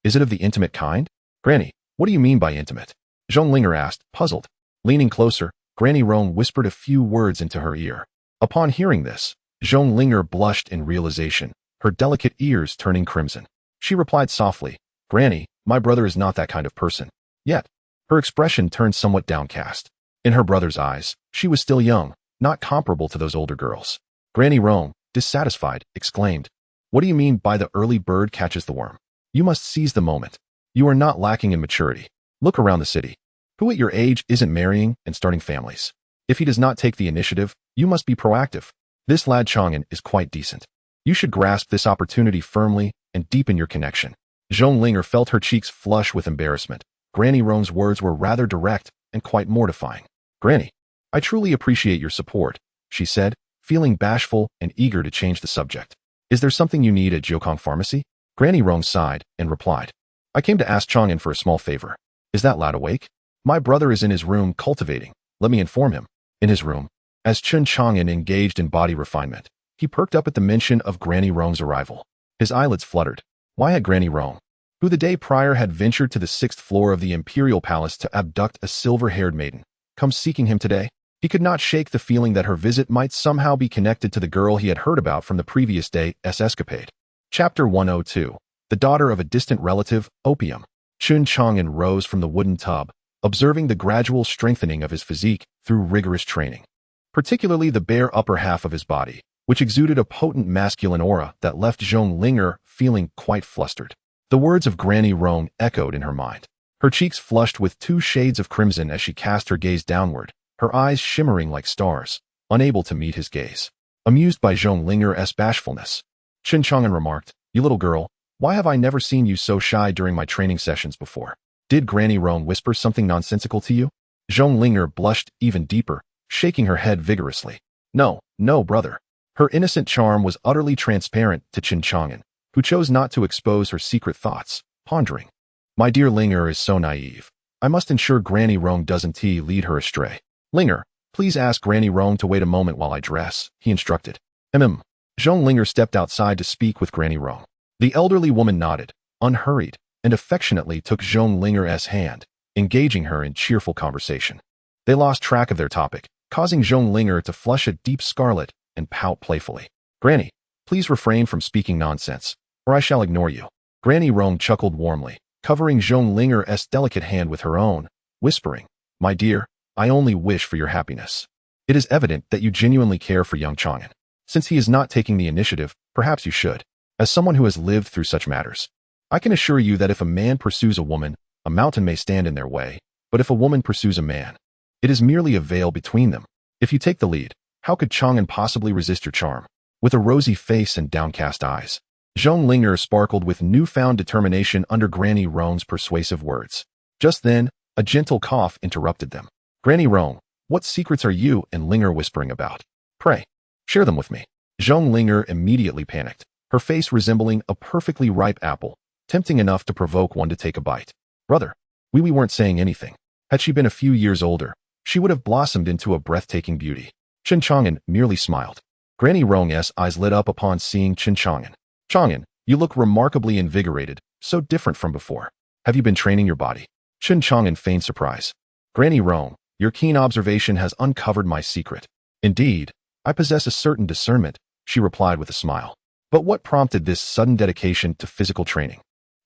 Is it of the intimate kind?" "Granny, what do you mean by intimate?" Zhonglinger asked, puzzled. Leaning closer, Granny Rome whispered a few words into her ear. Upon hearing this, Zhonglinger blushed in realization, her delicate ears turning crimson. She replied softly, "Granny, my brother is not that kind of person." Yet, her expression turned somewhat downcast. In her brother's eyes, she was still young, not comparable to those older girls. Granny Rome, dissatisfied, exclaimed, "What do you mean by the early bird catches the worm? You must seize the moment. You are not lacking in maturity. Look around the city. Who at your age isn't marrying and starting families? If he does not take the initiative, you must be proactive. This lad Chang'an is quite decent. You should grasp this opportunity firmly and deepen your connection." Zhonglinger felt her cheeks flush with embarrassment. Granny Rome's words were rather direct and quite mortifying. "Granny, I truly appreciate your support," she said, feeling bashful and eager to change the subject. "Is there something you need at Jiukong Pharmacy?" Granny Rome sighed and replied, "I came to ask Chang'an for a small favor." "Is that lad awake?" "My brother is in his room cultivating. Let me inform him." In his room, as Chen Chang'an engaged in body refinement, he perked up at the mention of Granny Rome's arrival. His eyelids fluttered. Why had Granny Rome, who the day prior had ventured to the 6th floor of the imperial palace to abduct a silver-haired maiden, come seeking him today? He could not shake the feeling that her visit might somehow be connected to the girl he had heard about from the previous day's escapade. Chapter 102. The daughter of a distant relative, opium. Chen Chang'an rose from the wooden tub, observing the gradual strengthening of his physique through rigorous training, particularly the bare upper half of his body, which exuded a potent masculine aura that left Zhonglinger feeling quite flustered. The words of Granny Rome echoed in her mind. Her cheeks flushed with 2 shades of crimson as she cast her gaze downward, her eyes shimmering like stars, unable to meet his gaze. Amused by Zhonglinger's bashfulness, Chen Chang'an remarked, "You little girl, why have I never seen you so shy during my training sessions before? Did Granny Rome whisper something nonsensical to you?" Zhonglinger blushed even deeper, shaking her head vigorously. No, brother." Her innocent charm was utterly transparent to Chen Chang'an, who chose not to expose her secret thoughts, pondering. "My dear Linger is so naive. I must ensure Granny Rome doesn't lead her astray. Linger, please ask Granny Rome to wait a moment while I dress," he instructed. Zhonglinger stepped outside to speak with Granny Rong. The elderly woman nodded, unhurried, and affectionately took Zhonglinger's hand, engaging her in cheerful conversation. They lost track of their topic, causing Zhonglinger to flush a deep scarlet and pout playfully. Granny, please refrain from speaking nonsense, or I shall ignore you. Granny Rong chuckled warmly, covering Zhonglinger's delicate hand with her own, whispering, My dear, I only wish for your happiness. It is evident that you genuinely care for young Chang'an. Since he is not taking the initiative, perhaps you should. As someone who has lived through such matters, I can assure you that if a man pursues a woman, a mountain may stand in their way, but if a woman pursues a man, it is merely a veil between them. If you take the lead, how could Chang'an possibly resist your charm? With a rosy face and downcast eyes, Zhonglinger sparkled with newfound determination under Granny Rong's persuasive words. Just then, a gentle cough interrupted them. Granny Rong, what secrets are you and Linger whispering about? Pray, share them with me. Zhonglinger immediately panicked, her face resembling a perfectly ripe apple, tempting enough to provoke one to take a bite. Brother, we weren't saying anything. Had she been a few years older, she would have blossomed into a breathtaking beauty. Chen Chang'an merely smiled. Granny Rong's eyes lit up upon seeing Chen Chang'an. Chang'an, you look remarkably invigorated, so different from before. Have you been training your body? Chen Chang'an feigned surprise. Granny Rong, your keen observation has uncovered my secret. Indeed, I possess a certain discernment, she replied with a smile. But what prompted this sudden dedication to physical training?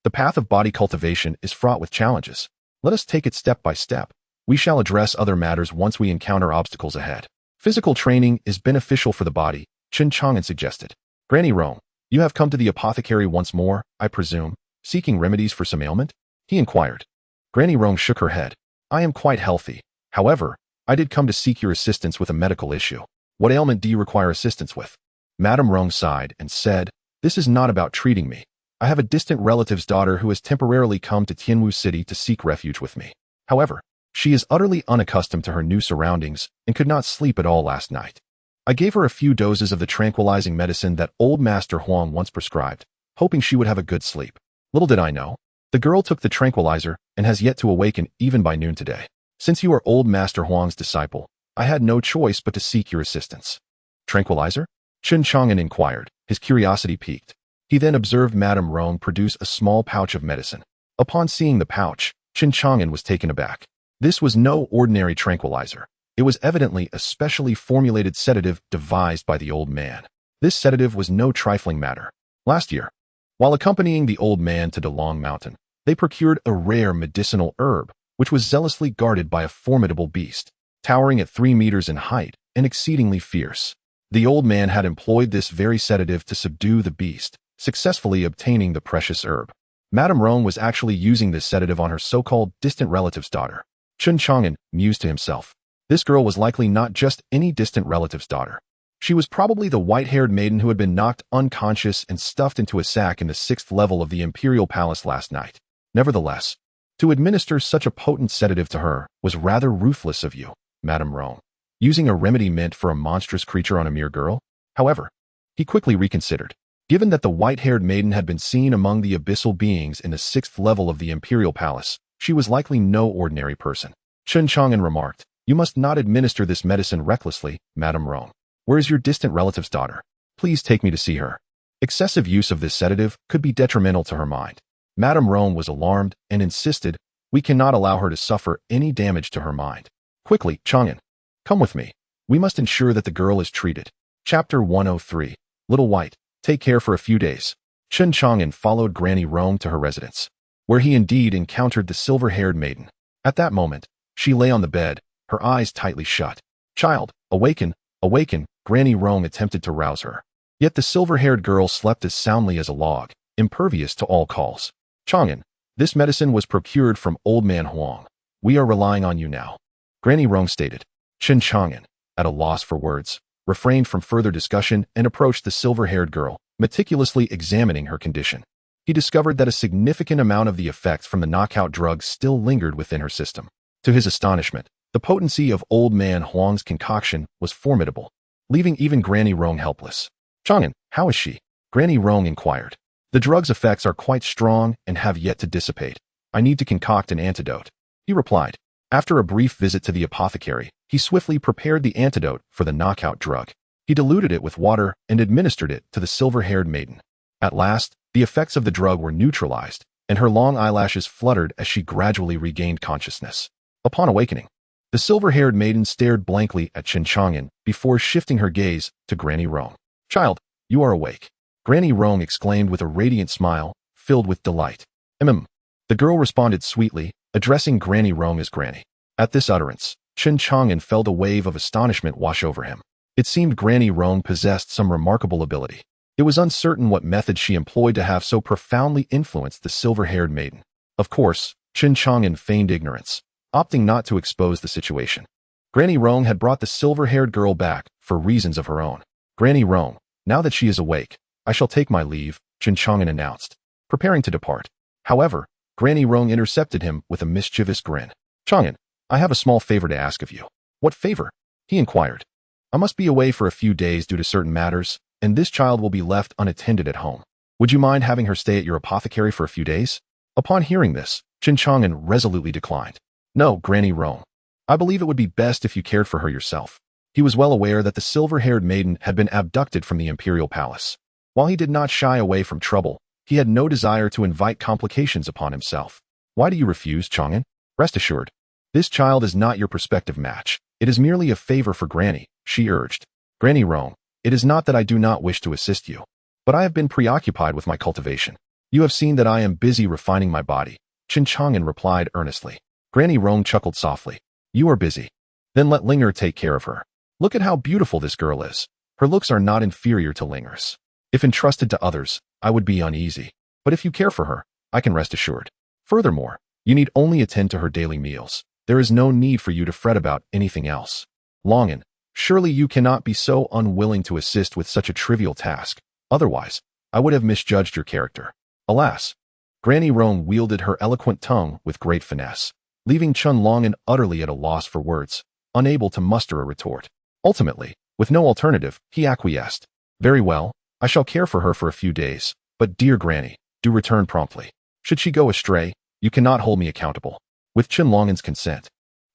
The path of body cultivation is fraught with challenges. Let us take it step by step. We shall address other matters once we encounter obstacles ahead. Physical training is beneficial for the body, Chen Chang'an suggested. Granny Rong, you have come to the apothecary once more, I presume, seeking remedies for some ailment? He inquired. Granny Rong shook her head. I am quite healthy. However, I did come to seek your assistance with a medical issue. What ailment do you require assistance with? Madame Rong sighed and said, This is not about treating me. I have a distant relative's daughter who has temporarily come to Tianwu City to seek refuge with me. However, she is utterly unaccustomed to her new surroundings and could not sleep at all last night. I gave her a few doses of the tranquilizing medicine that old Master Huang once prescribed, hoping she would have a good sleep. Little did I know, the girl took the tranquilizer and has yet to awaken even by noon today. Since you are old Master Huang's disciple, I had no choice but to seek your assistance. Tranquilizer? Chen Chang'an inquired, his curiosity piqued. He then observed Madame Rong produce a small pouch of medicine. Upon seeing the pouch, Chen Chang'an was taken aback. This was no ordinary tranquilizer. It was evidently a specially formulated sedative devised by the old man. This sedative was no trifling matter. Last year, while accompanying the old man to Delong Mountain, they procured a rare medicinal herb, which was zealously guarded by a formidable beast, towering at 3 meters in height and exceedingly fierce. The old man had employed this very sedative to subdue the beast, successfully obtaining the precious herb. Madame Rong was actually using this sedative on her so-called distant relative's daughter. Chen Chang'an mused to himself. This girl was likely not just any distant relative's daughter. She was probably the white-haired maiden who had been knocked unconscious and stuffed into a sack in the 6th level of the Imperial Palace last night. Nevertheless, to administer such a potent sedative to her was rather ruthless of you, Madame Rong, using a remedy meant for a monstrous creature on a mere girl. However, he quickly reconsidered. Given that the white-haired maiden had been seen among the abyssal beings in the 6th level of the Imperial Palace, she was likely no ordinary person. Chen Chang'an remarked, You must not administer this medicine recklessly, Madame Rong. Where is your distant relative's daughter? Please take me to see her. Excessive use of this sedative could be detrimental to her mind. Madame Rong was alarmed and insisted, We cannot allow her to suffer any damage to her mind. Quickly, Chang'an, come with me. We must ensure that the girl is treated. Chapter 103. Little White, take care for a few days. Chen Chang'an followed Granny Rong to her residence, where he indeed encountered the silver-haired maiden. At that moment, she lay on the bed, her eyes tightly shut. Child, awaken, awaken, Granny Rong attempted to rouse her. Yet the silver-haired girl slept as soundly as a log, impervious to all calls. Chang'an, this medicine was procured from Old Man Huang. We are relying on you now, Granny Rong stated. Chen Chang'an, at a loss for words, refrained from further discussion and approached the silver-haired girl, meticulously examining her condition. He discovered that a significant amount of the effects from the knockout drug still lingered within her system. To his astonishment, the potency of Old Man Huang's concoction was formidable, leaving even Granny Rong helpless. Chang'an, how is she? Granny Rong inquired. The drug's effects are quite strong and have yet to dissipate. I need to concoct an antidote, he replied. After a brief visit to the apothecary, he swiftly prepared the antidote for the knockout drug. He diluted it with water and administered it to the silver-haired maiden. At last, the effects of the drug were neutralized, and her long eyelashes fluttered as she gradually regained consciousness. Upon awakening, the silver-haired maiden stared blankly at Chen Chang'an before shifting her gaze to Granny Rong. "Child, you are awake," Granny Rong exclaimed with a radiant smile, filled with delight. The girl responded sweetly, addressing Granny Rong as Granny. At this utterance, Chen Chang'an felt a wave of astonishment wash over him. It seemed Granny Rong possessed some remarkable ability. It was uncertain what method she employed to have so profoundly influenced the silver-haired maiden. Of course, Chen Chang'an feigned ignorance, opting not to expose the situation. Granny Rong had brought the silver-haired girl back for reasons of her own. "Granny Rong, now that she is awake, I shall take my leave," Chen Chang'an announced, preparing to depart. However, Granny Rong intercepted him with a mischievous grin. "Chang'an, I have a small favor to ask of you." "What favor?" he inquired. "I must be away for a few days due to certain matters, and this child will be left unattended at home. Would you mind having her stay at your apothecary for a few days?" Upon hearing this, Chen Chang'an resolutely declined. "No, Granny Rong. I believe it would be best if you cared for her yourself." He was well aware that the silver-haired maiden had been abducted from the imperial palace. While he did not shy away from trouble, he had no desire to invite complications upon himself. "Why do you refuse, Chang'an? Rest assured, this child is not your prospective match. It is merely a favor for Granny," she urged. "Granny Rong, it is not that I do not wish to assist you, but I have been preoccupied with my cultivation. You have seen that I am busy refining my body," Chen Chang'an replied earnestly. Granny Rong chuckled softly. "You are busy. Then let Linger take care of her. Look at how beautiful this girl is. Her looks are not inferior to Linger's. If entrusted to others, I would be uneasy. But if you care for her, I can rest assured. Furthermore, you need only attend to her daily meals. There is no need for you to fret about anything else. Longin, surely you cannot be so unwilling to assist with such a trivial task. Otherwise, I would have misjudged your character." Alas, Granny Rong wielded her eloquent tongue with great finesse, leaving Chen Longin utterly at a loss for words, unable to muster a retort. Ultimately, with no alternative, he acquiesced. "Very well, I shall care for her for a few days, but dear Granny, do return promptly. Should she go astray, you cannot hold me accountable." With Chen Longin's consent,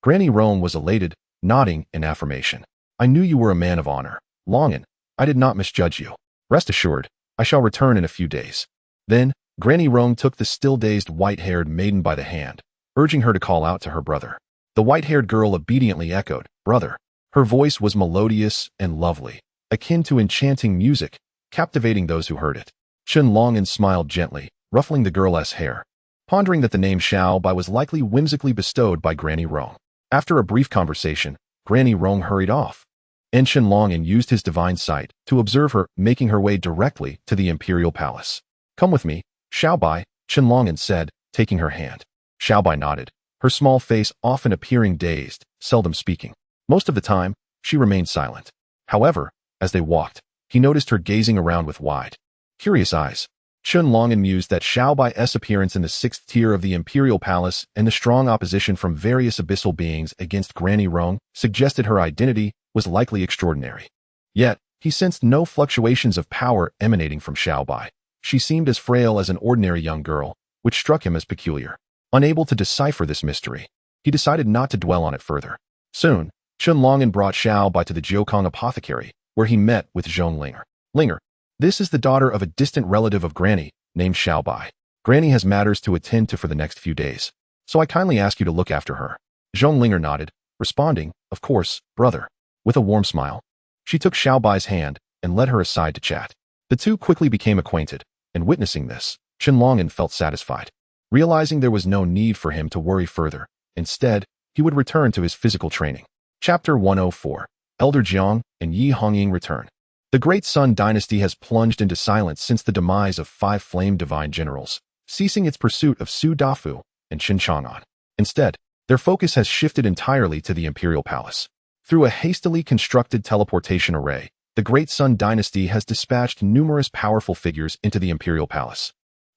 Granny Rong was elated, nodding in affirmation. "I knew you were a man of honor, Longin. I did not misjudge you. Rest assured, I shall return in a few days." Then, Granny Rong took the still-dazed white-haired maiden by the hand, urging her to call out to her brother. The white-haired girl obediently echoed, "Brother." Her voice was melodious and lovely, akin to enchanting music, captivating those who heard it. Chen Longin smiled gently, ruffling the girl's hair, pondering that the name Xiao Bai was likely whimsically bestowed by Granny Rong. After a brief conversation, Granny Rong hurried off, and Chen Longin used his divine sight to observe her making her way directly to the imperial palace. "Come with me, Xiao Bai," Chen Longin said, taking her hand. Xiao Bai nodded, her small face often appearing dazed, seldom speaking. Most of the time, she remained silent. However, as they walked, he noticed her gazing around with wide, curious eyes. Chen Longin mused that Xiao Bai's appearance in the sixth tier of the imperial palace and the strong opposition from various abyssal beings against Granny Rong suggested her identity was likely extraordinary. Yet, he sensed no fluctuations of power emanating from Xiao Bai. She seemed as frail as an ordinary young girl, which struck him as peculiar. Unable to decipher this mystery, he decided not to dwell on it further. Soon, Chen Longin brought Xiao Bai to the Jiukong apothecary, where he met with Zhong Linger. "Linger, this is the daughter of a distant relative of Granny, named Xiao Bai. Granny has matters to attend to for the next few days, so I kindly ask you to look after her." Zhong Linger nodded, responding, "Of course, brother." With a warm smile, she took Xiao Bai's hand and led her aside to chat. The two quickly became acquainted, and witnessing this, Chen Longin felt satisfied. Realizing there was no need for him to worry further, instead, he would return to his physical training. Chapter 104. Elder Jiang and Yi Hongying return. The Great Sun Dynasty has plunged into silence since the demise of 5 flame divine generals, ceasing its pursuit of Su Dafu and Chen Chang'an. Instead, their focus has shifted entirely to the imperial palace. Through a hastily constructed teleportation array, the Great Sun Dynasty has dispatched numerous powerful figures into the imperial palace,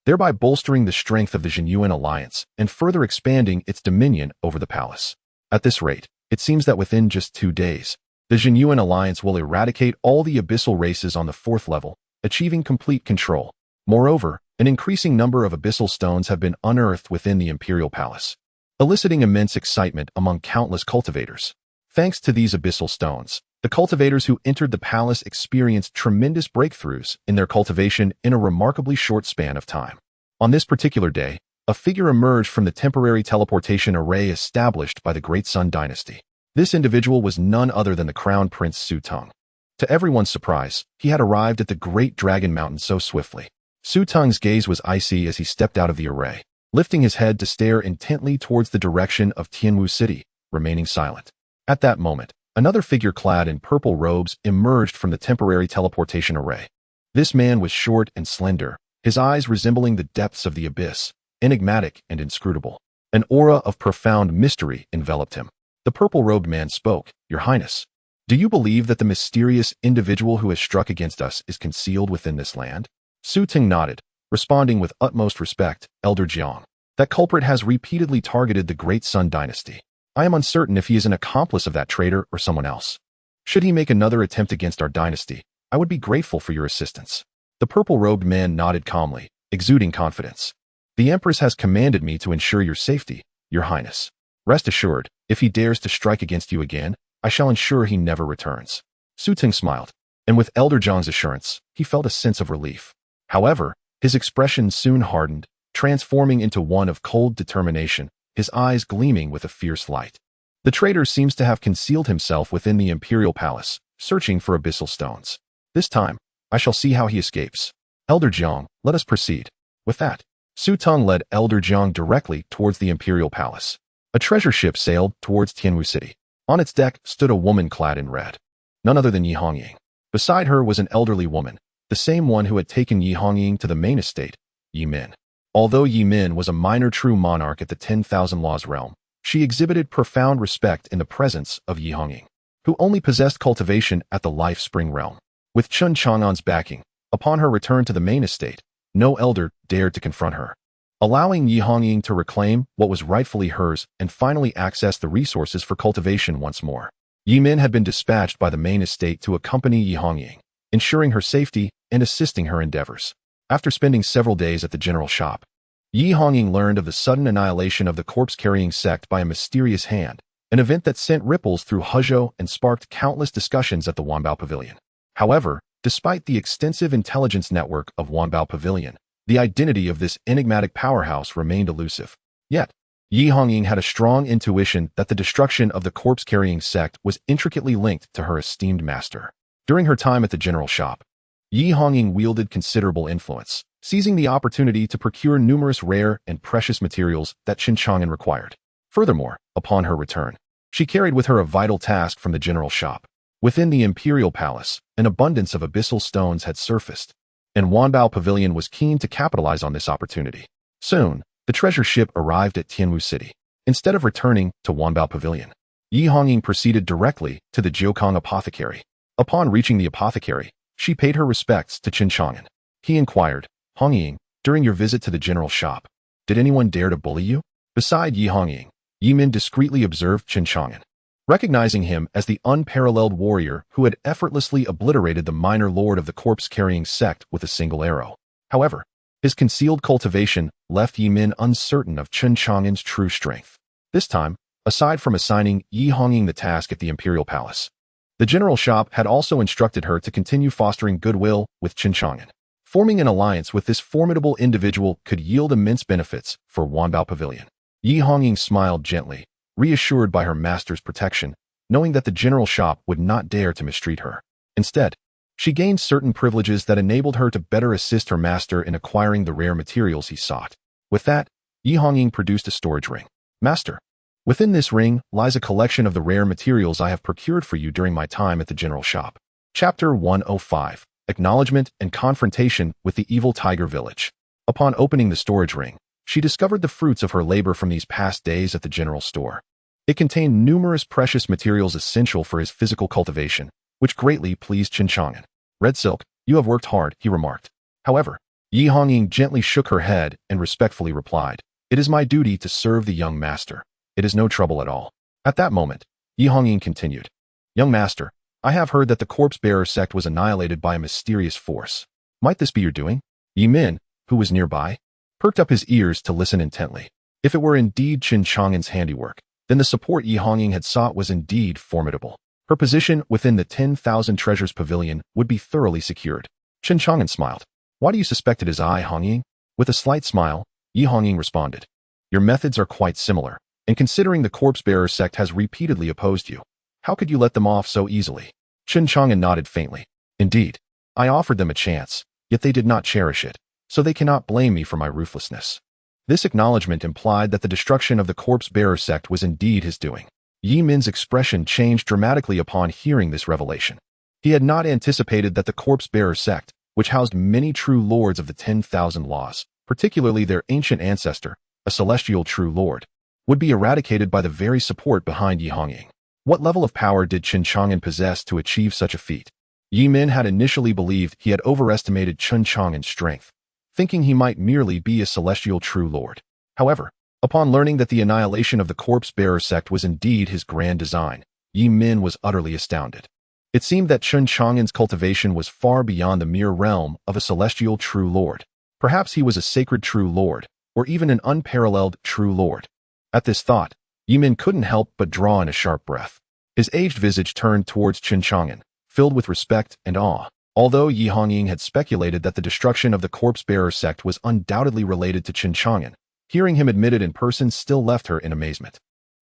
thereby bolstering the strength of the Jinyuan alliance and further expanding its dominion over the palace. At this rate, it seems that within just 2 days, the Jinyuan alliance will eradicate all the abyssal races on the 4th level, achieving complete control. Moreover, an increasing number of abyssal stones have been unearthed within the imperial palace, eliciting immense excitement among countless cultivators. Thanks to these abyssal stones, The cultivators who entered the palace experienced tremendous breakthroughs in their cultivation in a remarkably short span of time. On this particular day, a figure emerged from the temporary teleportation array established by the Great Sun Dynasty. This individual was none other than the Crown Prince Su Teng. To everyone's surprise, he had arrived at the Great Dragon Mountain so swiftly. Su Teng's gaze was icy as he stepped out of the array, lifting his head to stare intently towards the direction of Tianwu City, remaining silent. At that moment, another figure clad in purple robes emerged from the temporary teleportation array. This man was short and slender, his eyes resembling the depths of the abyss, enigmatic and inscrutable. An aura of profound mystery enveloped him. The purple-robed man spoke, "Your Highness, do you believe that the mysterious individual who has struck against us is concealed within this land?" Su Teng nodded, responding with utmost respect, "Elder Jiang, that culprit has repeatedly targeted the Great Sun Dynasty. I am uncertain if he is an accomplice of that traitor or someone else. Should he make another attempt against our dynasty, I would be grateful for your assistance." The purple-robed man nodded calmly, exuding confidence. "The Empress has commanded me to ensure your safety, Your Highness. Rest assured, if he dares to strike against you again, I shall ensure he never returns." Su Teng smiled, and with Elder Jiang's assurance, he felt a sense of relief. However, his expression soon hardened, transforming into one of cold determination, his eyes gleaming with a fierce light. The traitor seems to have concealed himself within the imperial palace, searching for abyssal stones. This time, I shall see how he escapes. Elder Jiang, let us proceed. With that, Su Teng led Elder Jiang directly towards the imperial palace. A treasure ship sailed towards Tianwu City. On its deck stood a woman clad in red, none other than Yi Hongying. Beside her was an elderly woman, the same one who had taken Yi Hongying to the main estate, Yi Min. Although Yi Min was a minor true monarch at the 10,000 Laws realm, she exhibited profound respect in the presence of Yi Hongying, who only possessed cultivation at the Life Spring realm. With Chen Chang'an's backing, upon her return to the main estate, no elder dared to confront her, allowing Yi Hongying to reclaim what was rightfully hers and finally access the resources for cultivation once more. Yi Min had been dispatched by the main estate to accompany Yi Hongying, ensuring her safety and assisting her endeavors. After spending several days at the general shop, Yi Hongying learned of the sudden annihilation of the corpse-carrying sect by a mysterious hand, an event that sent ripples through Huzhou and sparked countless discussions at the Wanbao Pavilion. However, despite the extensive intelligence network of Wanbao Pavilion, the identity of this enigmatic powerhouse remained elusive. Yet, Yi Hongying had a strong intuition that the destruction of the corpse-carrying sect was intricately linked to her esteemed master. During her time at the general shop, Yi Hongying wielded considerable influence, seizing the opportunity to procure numerous rare and precious materials that Chen Chang'an required. Furthermore, upon her return, she carried with her a vital task from the general shop. Within the imperial palace, an abundance of abyssal stones had surfaced, and Wanbao Pavilion was keen to capitalize on this opportunity. Soon, the treasure ship arrived at Tianwu City. Instead of returning to Wanbao Pavilion, Yi Hongying proceeded directly to the Jiukang apothecary. Upon reaching the apothecary, she paid her respects to Chen Chang'an. He inquired, "Hongying, during your visit to the general shop, did anyone dare to bully you?" Beside Yi Hongying, Yi Min discreetly observed Chen Chang'an, recognizing him as the unparalleled warrior who had effortlessly obliterated the minor lord of the corpse-carrying sect with a single arrow. However, his concealed cultivation left Yi Min uncertain of Chen Chang'an's true strength. This time, aside from assigning Yi Hongying the task at the imperial palace, the general shop had also instructed her to continue fostering goodwill with Chen Chang'an. Forming an alliance with this formidable individual could yield immense benefits for Wanbao Pavilion. Yi Hongying smiled gently, reassured by her master's protection, knowing that the general shop would not dare to mistreat her. Instead, she gained certain privileges that enabled her to better assist her master in acquiring the rare materials he sought. With that, Yi Hongying produced a storage ring. "Master, within this ring lies a collection of the rare materials I have procured for you during my time at the general shop." Chapter 105. Acknowledgement and Confrontation with the Evil Tiger Village. Upon opening the storage ring, she discovered the fruits of her labor from these past days at the general store. It contained numerous precious materials essential for his physical cultivation, which greatly pleased Chen Chang'an. "Red Silk, you have worked hard," he remarked. However, Yi Hongying gently shook her head and respectfully replied, "It is my duty to serve the young master. It is no trouble at all." At that moment, Yi Hongying continued, "Young master, I have heard that the corpse-bearer sect was annihilated by a mysterious force. Might this be your doing?" Yi Min, who was nearby, perked up his ears to listen intently. If it were indeed Chen Chang'an's handiwork, then the support Yi Hongying had sought was indeed formidable. Her position within the 10,000 treasures pavilion would be thoroughly secured. Chen Chang'an smiled. Why do you suspect it is I, Hongying? With a slight smile, Yi Hongying responded. Your methods are quite similar, and considering the corpse-bearer sect has repeatedly opposed you, how could you let them off so easily? Chen Chang'an nodded faintly. Indeed, I offered them a chance, yet they did not cherish it, so they cannot blame me for my ruthlessness. This acknowledgement implied that the destruction of the corpse-bearer sect was indeed his doing. Yi Min's expression changed dramatically upon hearing this revelation. He had not anticipated that the corpse-bearer sect, which housed many true lords of the 10,000 laws, particularly their ancient ancestor, a celestial true lord, would be eradicated by the very support behind Yi Hongying. What level of power did Chen Chang'an possess to achieve such a feat? Yi Min had initially believed he had overestimated Chen Chang'an's strength, thinking he might merely be a celestial true lord. However, upon learning that the annihilation of the corpse-bearer sect was indeed his grand design, Yi Min was utterly astounded. It seemed that Chen Chang'an's cultivation was far beyond the mere realm of a celestial true lord. Perhaps he was a sacred true lord, or even an unparalleled true lord. At this thought, Yi Min couldn't help but draw in a sharp breath. His aged visage turned towards Chen Chang'an, filled with respect and awe. Although Yi Hongying had speculated that the destruction of the corpse-bearer sect was undoubtedly related to Chen Chang'an, hearing him admit it in person still left her in amazement.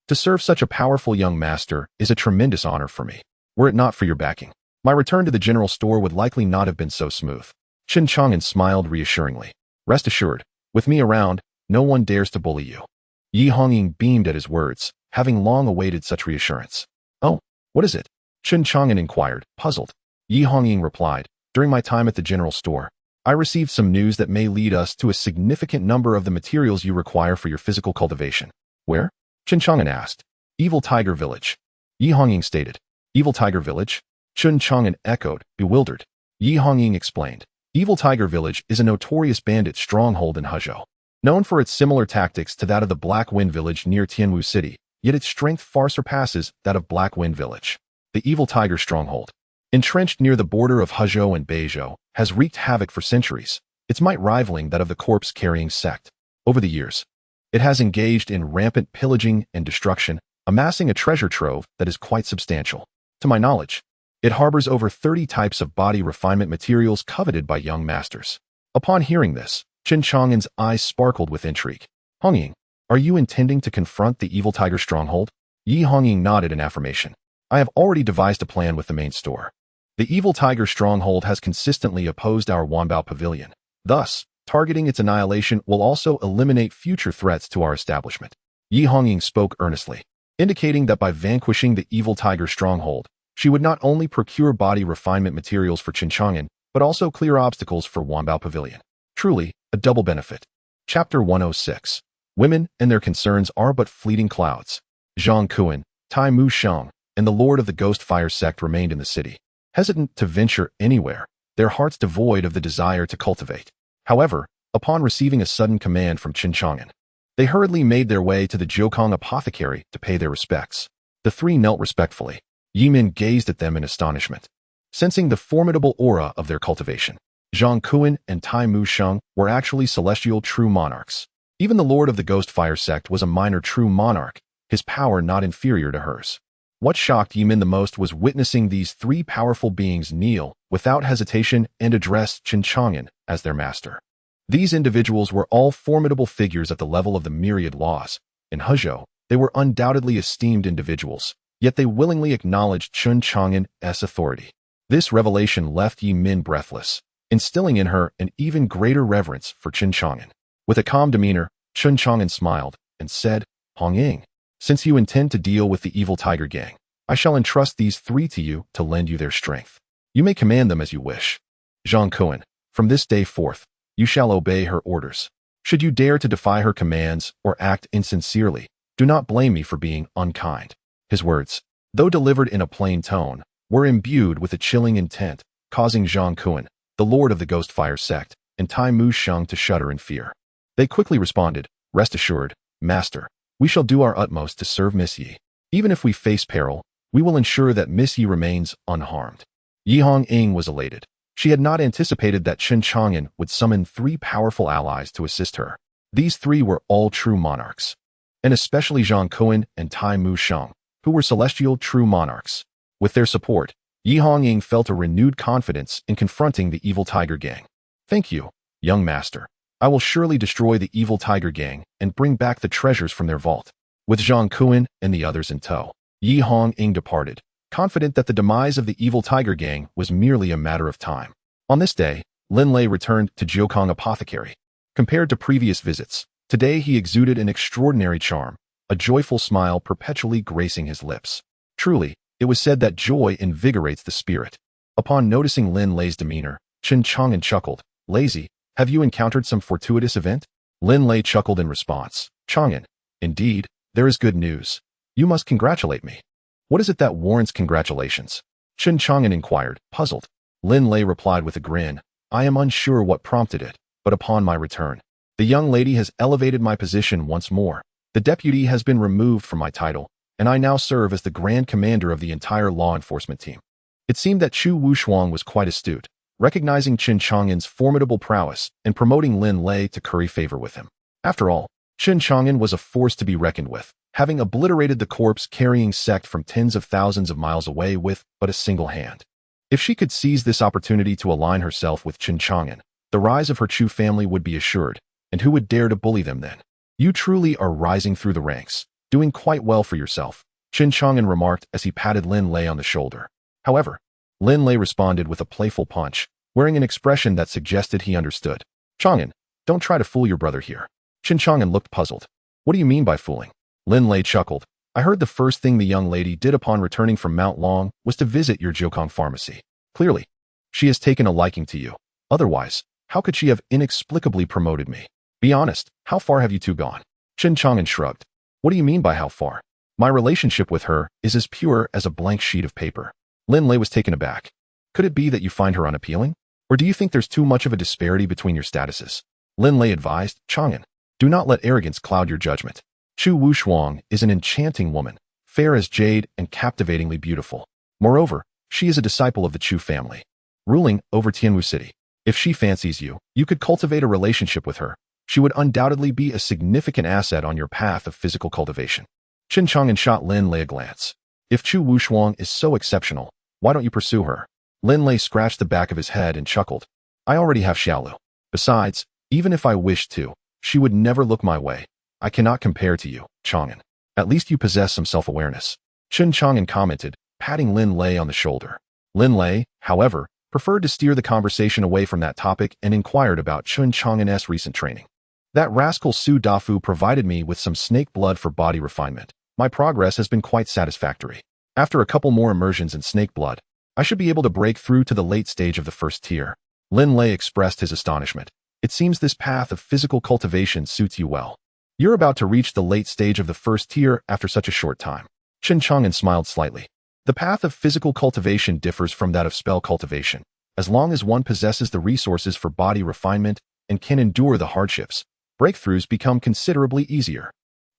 To serve such a powerful young master is a tremendous honor for me. Were it not for your backing, my return to the general store would likely not have been so smooth. Chen Chang'an smiled reassuringly. Rest assured, with me around, no one dares to bully you. Yi Hongying beamed at his words, having long awaited such reassurance. Oh, what is it? Chen Chang'an inquired, puzzled. Yi Hongying replied, during my time at the general store, I received some news that may lead us to a significant number of the materials you require for your physical cultivation. Where? Chen Chang'an asked. Evil Tiger Village. Yi Hongying stated. Evil Tiger Village? Chen Chang'an echoed, bewildered. Yi Hongying explained. Evil Tiger Village is a notorious bandit stronghold in Hezhou. Known for its similar tactics to that of the Black Wind Village near Tianwu City, yet its strength far surpasses that of Black Wind Village. The Evil Tiger Stronghold, entrenched near the border of Hezhou and Beizhou, has wreaked havoc for centuries, its might rivaling that of the corpse-carrying sect. Over the years, it has engaged in rampant pillaging and destruction, amassing a treasure trove that is quite substantial. To my knowledge, it harbors over 30 types of body refinement materials coveted by young masters. Upon hearing this, Chen Chang'an's eyes sparkled with intrigue. Hongying, are you intending to confront the Evil Tiger Stronghold? Yi Hongying nodded in affirmation. I have already devised a plan with the main store. The Evil Tiger Stronghold has consistently opposed our Wanbao Pavilion. Thus, targeting its annihilation will also eliminate future threats to our establishment. Yi Hongying spoke earnestly, indicating that by vanquishing the Evil Tiger Stronghold, she would not only procure body refinement materials for Chen Chang'an, but also clear obstacles for Wanbao Pavilion. Truly, a double benefit. Chapter 106. Women and their concerns are but fleeting clouds. Zhang Kuan, Tai Mu Sheng, and the Lord of the Ghost Fire sect remained in the city, hesitant to venture anywhere, their hearts devoid of the desire to cultivate. However, upon receiving a sudden command from Chen Chang'an, they hurriedly made their way to the Jiukong apothecary to pay their respects. The three knelt respectfully. Yi Min gazed at them in astonishment, sensing the formidable aura of their cultivation. Zhang Kuan and Tai Mu Sheng were actually celestial true monarchs. Even the Lord of the Ghost Fire sect was a minor true monarch, his power not inferior to hers. What shocked Yi Min the most was witnessing these three powerful beings kneel, without hesitation, and address Chen Chang'an as their master. These individuals were all formidable figures at the level of the myriad laws. In Hezhou, they were undoubtedly esteemed individuals, yet they willingly acknowledged Chen Chang'an's authority. This revelation left Yi Min breathless, instilling in her an even greater reverence for Chen Chang'an. With a calm demeanor, Chen Chang'an smiled and said, Hongying, since you intend to deal with the Evil Tiger Gang, I shall entrust these three to you to lend you their strength. You may command them as you wish. Zhang Kuan, from this day forth, you shall obey her orders. Should you dare to defy her commands or act insincerely, do not blame me for being unkind. His words, though delivered in a plain tone, were imbued with a chilling intent, causing Zhang Kuan, the Lord of the Ghost Fire sect, and Tai Mu Sheng to shudder in fear. They quickly responded, rest assured, Master, we shall do our utmost to serve Miss Yi. Even if we face peril, we will ensure that Miss Yi remains unharmed. Yi Hongying was elated. She had not anticipated that Chen Chang'an would summon three powerful allies to assist her. These three were all true monarchs, and especially Zhang Kuan and Tai Mu Sheng, who were celestial true monarchs. With their support, Yi Hongying felt a renewed confidence in confronting the evil tiger gang. Thank you, young master. I will surely destroy the evil tiger gang and bring back the treasures from their vault. With Zhang Kuan and the others in tow, Yi Hongying departed, confident that the demise of the evil tiger gang was merely a matter of time. On this day, Lin Lei returned to Jiukong Apothecary. Compared to previous visits, today he exuded an extraordinary charm, a joyful smile perpetually gracing his lips. Truly, it was said that joy invigorates the spirit. Upon noticing Lin Lei's demeanor, Chen Chang'an chuckled. Lazy, have you encountered some fortuitous event? Lin Lei chuckled in response. Chang'an, indeed, there is good news. You must congratulate me. What is it that warrants congratulations? Chen Chang'an inquired, puzzled. Lin Lei replied with a grin. I am unsure what prompted it, but upon my return, the young lady has elevated my position once more. The deputy has been removed from my title, and I now serve as the grand commander of the entire law enforcement team. It seemed that Chu Wushuang was quite astute, recognizing Chen Chang'an's formidable prowess and promoting Lin Lei to curry favor with him. After all, Chen Chang'an was a force to be reckoned with, having obliterated the corpse-carrying sect from tens of thousands of miles away with but a single hand. If she could seize this opportunity to align herself with Chen Chang'an, the rise of her Chu family would be assured, and who would dare to bully them then? You truly are rising through the ranks, doing quite well for yourself, Chen Chang'an remarked as he patted Lin Lei on the shoulder. However, Lin Lei responded with a playful punch, wearing an expression that suggested he understood. Chang'an, don't try to fool your brother here. Chen Chang'an looked puzzled. What do you mean by fooling? Lin Lei chuckled. I heard the first thing the young lady did upon returning from Mount Long was to visit your Jiukong pharmacy. Clearly, she has taken a liking to you. Otherwise, how could she have inexplicably promoted me? Be honest, how far have you two gone? Chen Chang'an shrugged. What do you mean by how far? My relationship with her is as pure as a blank sheet of paper. Lin Lei was taken aback. Could it be that you find her unappealing? Or do you think there's too much of a disparity between your statuses? Lin Lei advised, Chang'an, do not let arrogance cloud your judgment. Chu Wushuang is an enchanting woman, fair as jade and captivatingly beautiful. Moreover, she is a disciple of the Chu family, ruling over Tianwu City. If she fancies you, you could cultivate a relationship with her. She would undoubtedly be a significant asset on your path of physical cultivation. Chen Chang'an shot Lin Lei a glance. If Chu Wushuang is so exceptional, why don't you pursue her? Lin Lei scratched the back of his head and chuckled. I already have Xiaolu. Besides, even if I wished to, she would never look my way. I cannot compare to you, Chang'an. At least you possess some self-awareness. Chen Chang'an commented, patting Lin Lei on the shoulder. Lin Lei, however, preferred to steer the conversation away from that topic and inquired about Chen Chang'an's recent training. That rascal Su Dafu provided me with some snake blood for body refinement. My progress has been quite satisfactory. After a couple more immersions in snake blood, I should be able to break through to the late stage of the first tier. Lin Lei expressed his astonishment. It seems this path of physical cultivation suits you well. You're about to reach the late stage of the first tier after such a short time. Chen Chang'an smiled slightly. The path of physical cultivation differs from that of spell cultivation. As long as one possesses the resources for body refinement and can endure the hardships, breakthroughs become considerably easier.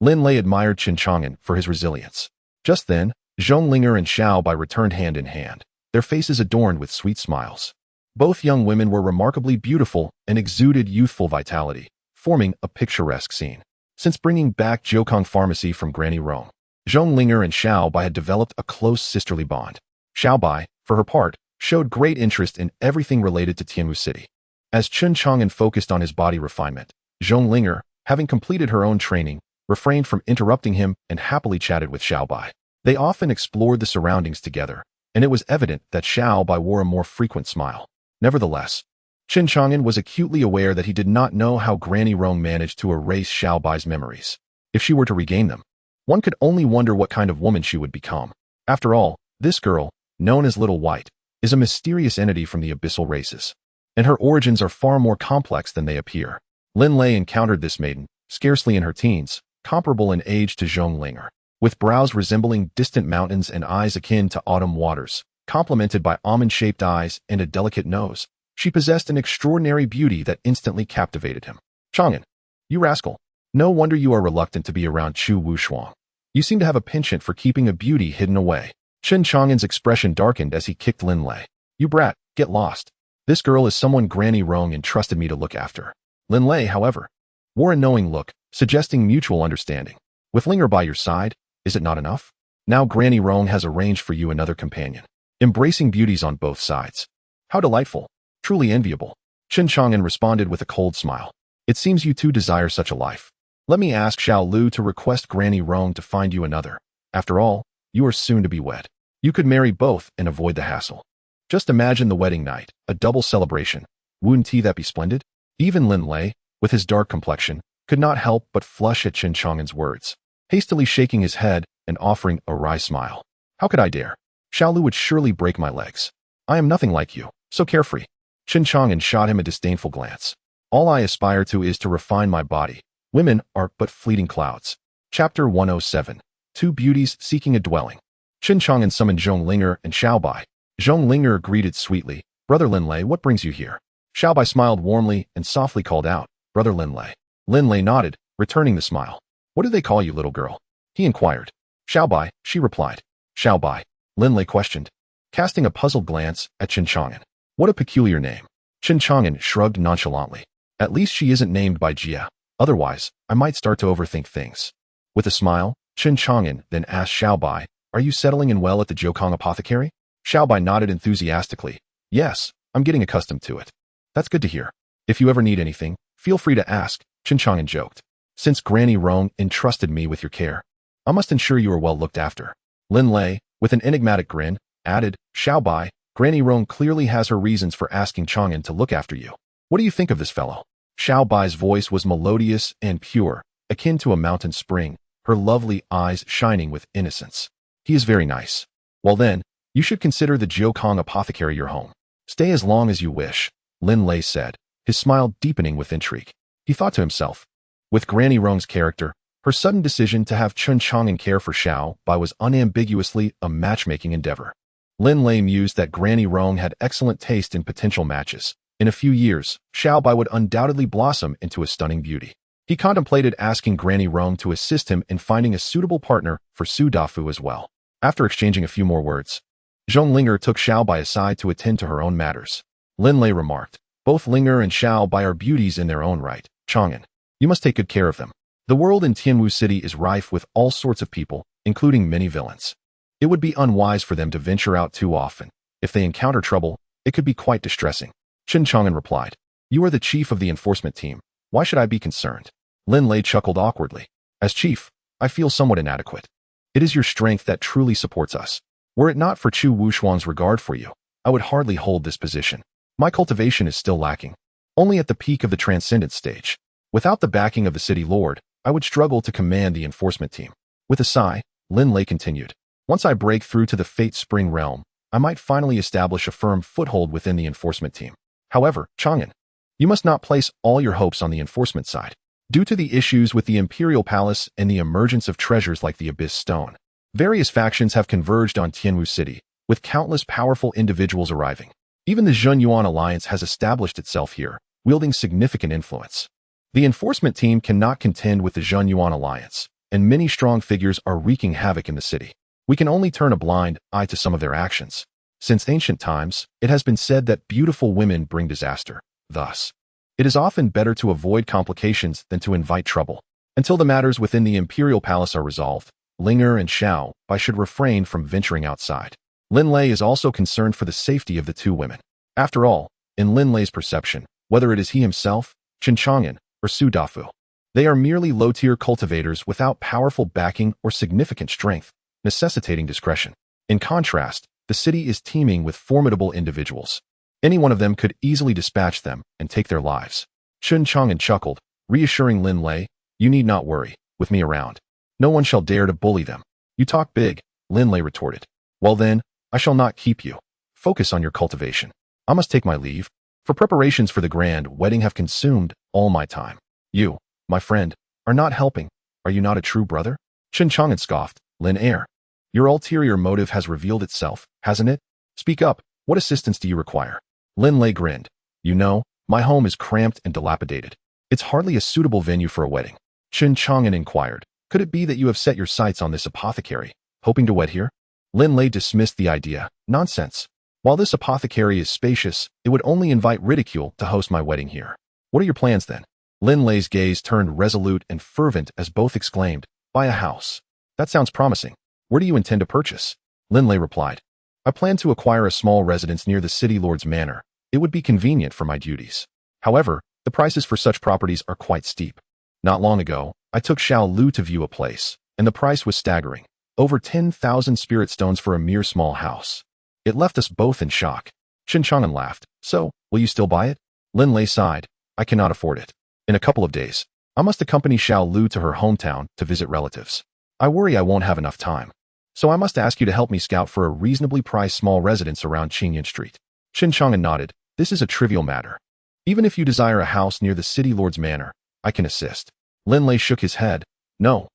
Lin Lei admired Chen Chang'an for his resilience. Just then, Zhonglinger and Xiao Bai returned hand in hand, their faces adorned with sweet smiles. Both young women were remarkably beautiful and exuded youthful vitality, forming a picturesque scene. Since bringing back Jiukong Pharmacy from Granny Rome, Zhonglinger and Xiao Bai had developed a close sisterly bond. Xiao Bai, for her part, showed great interest in everything related to Tianwu City. As Chen Chang'an focused on his body refinement, Zhonglinger, having completed her own training, refrained from interrupting him and happily chatted with Xiao Bai. They often explored the surroundings together, and it was evident that Xiao Bai wore a more frequent smile. Nevertheless, Chen Chang'an was acutely aware that he did not know how Granny Rong managed to erase Xiao Bai's memories. If she were to regain them, one could only wonder what kind of woman she would become. After all, this girl, known as Little White, is a mysterious entity from the abyssal races, and her origins are far more complex than they appear. Lin Lei encountered this maiden, scarcely in her teens, comparable in age to Zhonglinger, with brows resembling distant mountains and eyes akin to autumn waters, complemented by almond-shaped eyes and a delicate nose. She possessed an extraordinary beauty that instantly captivated him. Chang'an, you rascal. No wonder you are reluctant to be around Chu Wushuang. You seem to have a penchant for keeping a beauty hidden away. Chen Chang'an's expression darkened as he kicked Lin Lei. You brat, get lost. This girl is someone Granny Rong entrusted me to look after. Lin Lei, however, wore a knowing look, suggesting mutual understanding. With Linger by your side, is it not enough? Now Granny Rong has arranged for you another companion, embracing beauties on both sides. How delightful. Truly enviable. Chen Chang'an responded with a cold smile. It seems you two desire such a life. Let me ask Xiao Lu to request Granny Rong to find you another. After all, you are soon to be wed. You could marry both and avoid the hassle. Just imagine the wedding night, a double celebration. Wouldn't that be splendid? Even Lin Lei, with his dark complexion, could not help but flush at Chen Chang'an's words, hastily shaking his head and offering a wry smile. How could I dare? Xiao Lu would surely break my legs. I am nothing like you, so carefree. Chen Chang'an shot him a disdainful glance. All I aspire to is to refine my body. Women are but fleeting clouds. Chapter 107. Two beauties seeking a dwelling. Chen Chang'an summoned Zhong Linger and Xiao Bai. Zhong Linger greeted sweetly. Brother Lin Lei, what brings you here? Xiao Bai smiled warmly and softly called out, Brother Lin Lei. Lin Lei nodded, returning the smile. What do they call you, little girl? He inquired. Xiao Bai, she replied. Xiao Bai, Lin Lei questioned, casting a puzzled glance at Chen Chang'an. What a peculiar name. Chen Chang'an shrugged nonchalantly. At least she isn't named by Jia. Otherwise, I might start to overthink things. With a smile, Chen Chang'an then asked Xiao Bai, Are you settling in well at the Jiukong apothecary? Xiao Bai nodded enthusiastically. Yes, I'm getting accustomed to it. That's good to hear. If you ever need anything, feel free to ask, Chen Chang'an joked. Since Granny Rong entrusted me with your care, I must ensure you are well looked after. Lin Lei, with an enigmatic grin, added, Xiao Bai, Granny Rong clearly has her reasons for asking Chang'an to look after you. What do you think of this fellow? Xiao Bai's voice was melodious and pure, akin to a mountain spring, her lovely eyes shining with innocence. He is very nice. Well then, you should consider the Jiukong apothecary your home. Stay as long as you wish, Lin Lei said, his smile deepening with intrigue. He thought to himself, with Granny Rong's character, her sudden decision to have Chen Chang'an care for Xiao Bai was unambiguously a matchmaking endeavor. Lin Lei mused that Granny Rong had excellent taste in potential matches. In a few years, Xiao Bai would undoubtedly blossom into a stunning beauty. He contemplated asking Granny Rong to assist him in finding a suitable partner for Su Dafu as well. After exchanging a few more words, Zhong Linger took Xiao Bai aside to attend to her own matters. Lin Lei remarked, Both Linger and Xiao Bai are beauties in their own right. Chang'an, you must take good care of them. The world in Tianwu City is rife with all sorts of people, including many villains. It would be unwise for them to venture out too often. If they encounter trouble, it could be quite distressing. Chen Chang'an replied, You are the chief of the enforcement team. Why should I be concerned? Lin Lei chuckled awkwardly. As chief, I feel somewhat inadequate. It is your strength that truly supports us. Were it not for Chu Wushuang's regard for you, I would hardly hold this position. My cultivation is still lacking, only at the peak of the transcendent stage. Without the backing of the city lord, I would struggle to command the enforcement team. With a sigh, Lin Lei continued, Once I break through to the Fate Spring realm, I might finally establish a firm foothold within the enforcement team. However, Chang'an, you must not place all your hopes on the enforcement side. Due to the issues with the Imperial Palace and the emergence of treasures like the Abyss Stone, various factions have converged on Tianwu City, with countless powerful individuals arriving. Even the Zhenyuan Alliance has established itself here, wielding significant influence. The enforcement team cannot contend with the Zhenyuan Alliance, and many strong figures are wreaking havoc in the city. We can only turn a blind eye to some of their actions. Since ancient times, it has been said that beautiful women bring disaster. Thus, it is often better to avoid complications than to invite trouble. Until the matters within the Imperial Palace are resolved, Linger and Xiao Bai should refrain from venturing outside. Lin Lei is also concerned for the safety of the two women. After all, in Lin Lei's perception, whether it is he himself, Chen Chang'an, or Su Dafu, they are merely low-tier cultivators without powerful backing or significant strength, necessitating discretion. In contrast, the city is teeming with formidable individuals. Any one of them could easily dispatch them and take their lives. Chen Chang'an chuckled, reassuring Lin Lei, You need not worry, with me around. No one shall dare to bully them. You talk big, Lin Lei retorted. Well then, I shall not keep you. Focus on your cultivation. I must take my leave, for preparations for the grand wedding have consumed all my time. You, my friend, are not helping. Are you not a true brother? Chen Chang'an scoffed, Lin Air. Your ulterior motive has revealed itself, hasn't it? Speak up, what assistance do you require? Lin Lei grinned. You know, my home is cramped and dilapidated. It's hardly a suitable venue for a wedding. Chen Chang'an inquired, Could it be that you have set your sights on this apothecary, hoping to wed here? Lin Lei dismissed the idea. Nonsense. While this apothecary is spacious, it would only invite ridicule to host my wedding here. What are your plans then? Lin Lei's gaze turned resolute and fervent as both exclaimed, Buy a house. That sounds promising. Where do you intend to purchase? Lin Lei replied. I plan to acquire a small residence near the city lord's manor. It would be convenient for my duties. However, the prices for such properties are quite steep. Not long ago, I took Xiao Lu to view a place, and the price was staggering. Over 10,000 spirit stones for a mere small house. It left us both in shock. Chen Chang'an laughed. So, will you still buy it? Lin Lei sighed. I cannot afford it. In a couple of days, I must accompany Xiao Lu to her hometown to visit relatives. I worry I won't have enough time. So I must ask you to help me scout for a reasonably priced small residence around Qingyan Street. Chen Chang'an nodded. This is a trivial matter. Even if you desire a house near the city lord's manor, I can assist. Lin Lei shook his head. No.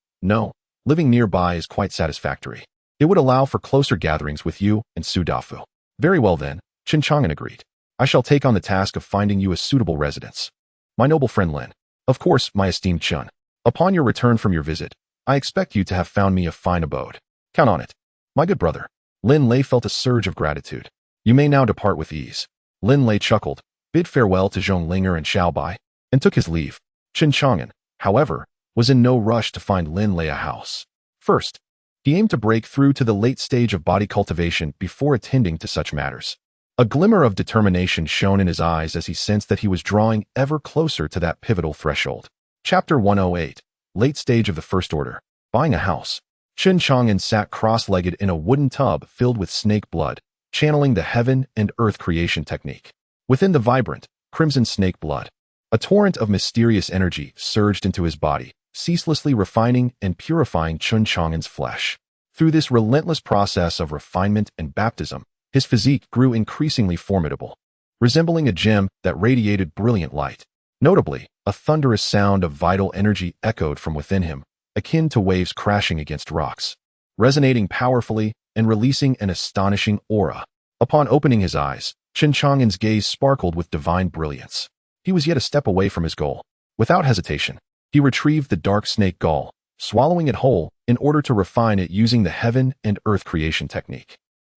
Living nearby is quite satisfactory. It would allow for closer gatherings with you and Su Dafu. Very well then, Chen Chang'an agreed. I shall take on the task of finding you a suitable residence. My noble friend Lin. Of course, my esteemed Chen. Upon your return from your visit, I expect you to have found me a fine abode. Count on it. My good brother. Lin Lei felt a surge of gratitude. You may now depart with ease. Lin Lei chuckled, bid farewell to Zhonglinger and Xiaobai, and took his leave. Chen Chang'an, however, was in no rush to find Lin Lei a house. First, he aimed to break through to the late stage of body cultivation before attending to such matters. A glimmer of determination shone in his eyes as he sensed that he was drawing ever closer to that pivotal threshold. Chapter 108, Late Stage of the First Order. Buying a house. Chen Chang'an sat cross-legged in a wooden tub filled with snake blood, channeling the heaven and earth creation technique. Within the vibrant, crimson snake blood, a torrent of mysterious energy surged into his body, ceaselessly refining and purifying Chen Chang'an's flesh. Through this relentless process of refinement and baptism, his physique grew increasingly formidable, resembling a gem that radiated brilliant light. Notably, a thunderous sound of vital energy echoed from within him, akin to waves crashing against rocks, resonating powerfully and releasing an astonishing aura. Upon opening his eyes, Chen Chang'an's gaze sparkled with divine brilliance. He was yet a step away from his goal. Without hesitation, he retrieved the dark snake gall, swallowing it whole in order to refine it using the heaven and earth creation technique.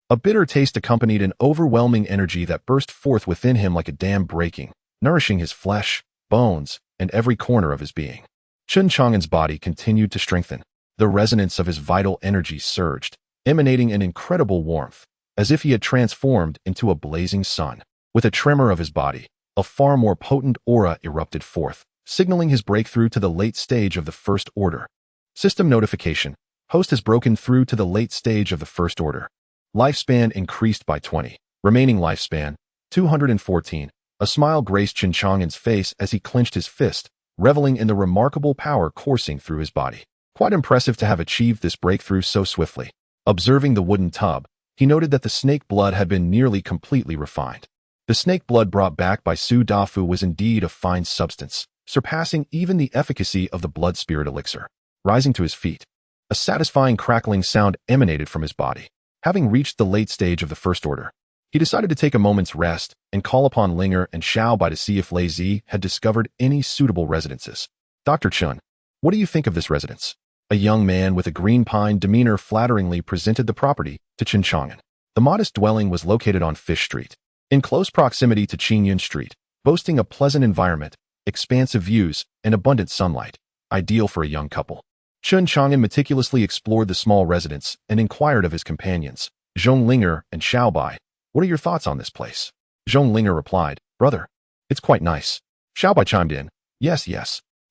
A bitter taste accompanied an overwhelming energy that burst forth within him like a dam breaking, nourishing his flesh, bones, and every corner of his being. Chen Chang'an's body continued to strengthen. The resonance of his vital energy surged, emanating an incredible warmth, as if he had transformed into a blazing sun. With a tremor of his body, a far more potent aura erupted forth, signaling his breakthrough to the late stage of the First Order. System notification. Host has broken through to the late stage of the First Order. Lifespan increased by 20. Remaining lifespan, 214. A smile graced Chen Chang'an's face as he clenched his fist, reveling in the remarkable power coursing through his body. Quite impressive to have achieved this breakthrough so swiftly. Observing the wooden tub, he noted that the snake blood had been nearly completely refined. The snake blood brought back by Su Dafu was indeed of fine substance, surpassing even the efficacy of the blood spirit elixir. Rising to his feet, a satisfying crackling sound emanated from his body. Having reached the late stage of the First Order, he decided to take a moment's rest and call upon Linger and Xiaobai to see if Lei Zi had discovered any suitable residences. Dr. Chen, what do you think of this residence? A young man with a green pine demeanor flatteringly presented the property to Chen Chang'an. The modest dwelling was located on Fish Street, in close proximity to Qingyan Street, boasting a pleasant environment, expansive views, and abundant sunlight, ideal for a young couple. Chen Chang'an meticulously explored the small residence and inquired of his companions, Zhonglinger and Xiaobai, what are your thoughts on this place? Zhonglinger replied, brother, it's quite nice. Xiaobai chimed in, yes.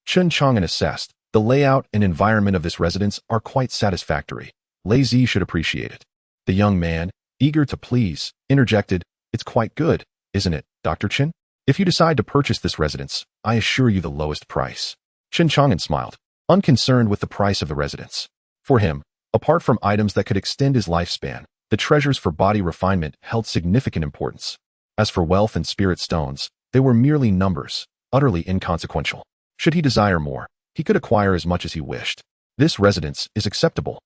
Chen Chang'an assessed, the layout and environment of this residence are quite satisfactory. Lei Zi should appreciate it. The young man, eager to please, interjected, it's quite good, isn't it, Dr. Chen? If you decide to purchase this residence, I assure you the lowest price. Chen Chang'an smiled, unconcerned with the price of the residence. For him, apart from items that could extend his lifespan, the treasures for body refinement held significant importance. As for wealth and spirit stones, they were merely numbers, utterly inconsequential. Should he desire more, he could acquire as much as he wished. This residence is acceptable.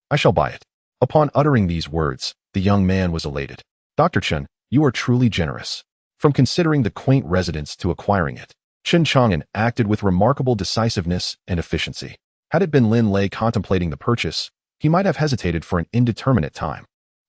I shall buy it. Upon uttering these words, the young man was elated. Dr. Chen, you are truly generous. From considering the quaint residence to acquiring it, Chen Chang'an acted with remarkable decisiveness and efficiency. Had it been Lin Lei contemplating the purchase, he might have hesitated for an indeterminate time.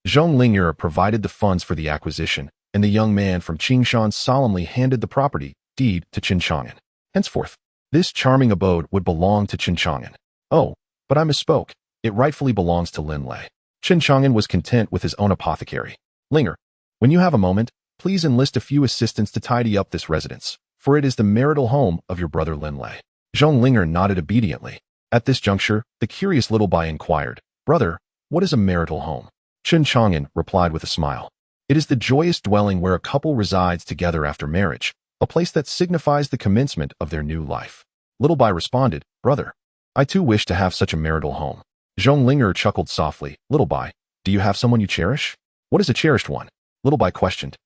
Zhonglinger provided the funds for the acquisition, and the young man from Qingshan solemnly handed the property deed to Chen Chang'an. Henceforth, this charming abode would belong to Chen Chang'an. Oh, but I misspoke. It rightfully belongs to Lin Lei. Chen Chang'an was content with his own apothecary. Linger, when you have a moment, please enlist a few assistants to tidy up this residence, for it is the marital home of your brother Lin Lei. Zhong Linger nodded obediently. At this juncture, the curious little bai inquired, Brother, what is a marital home? Chen Chang'an replied with a smile. It is the joyous dwelling where a couple resides together after marriage, a place that signifies the commencement of their new life. Little Bai responded, Brother, I too wish to have such a marital home. Zhong Linger chuckled softly. Little Bai, do you have someone you cherish? What is a cherished one? Little Bai questioned.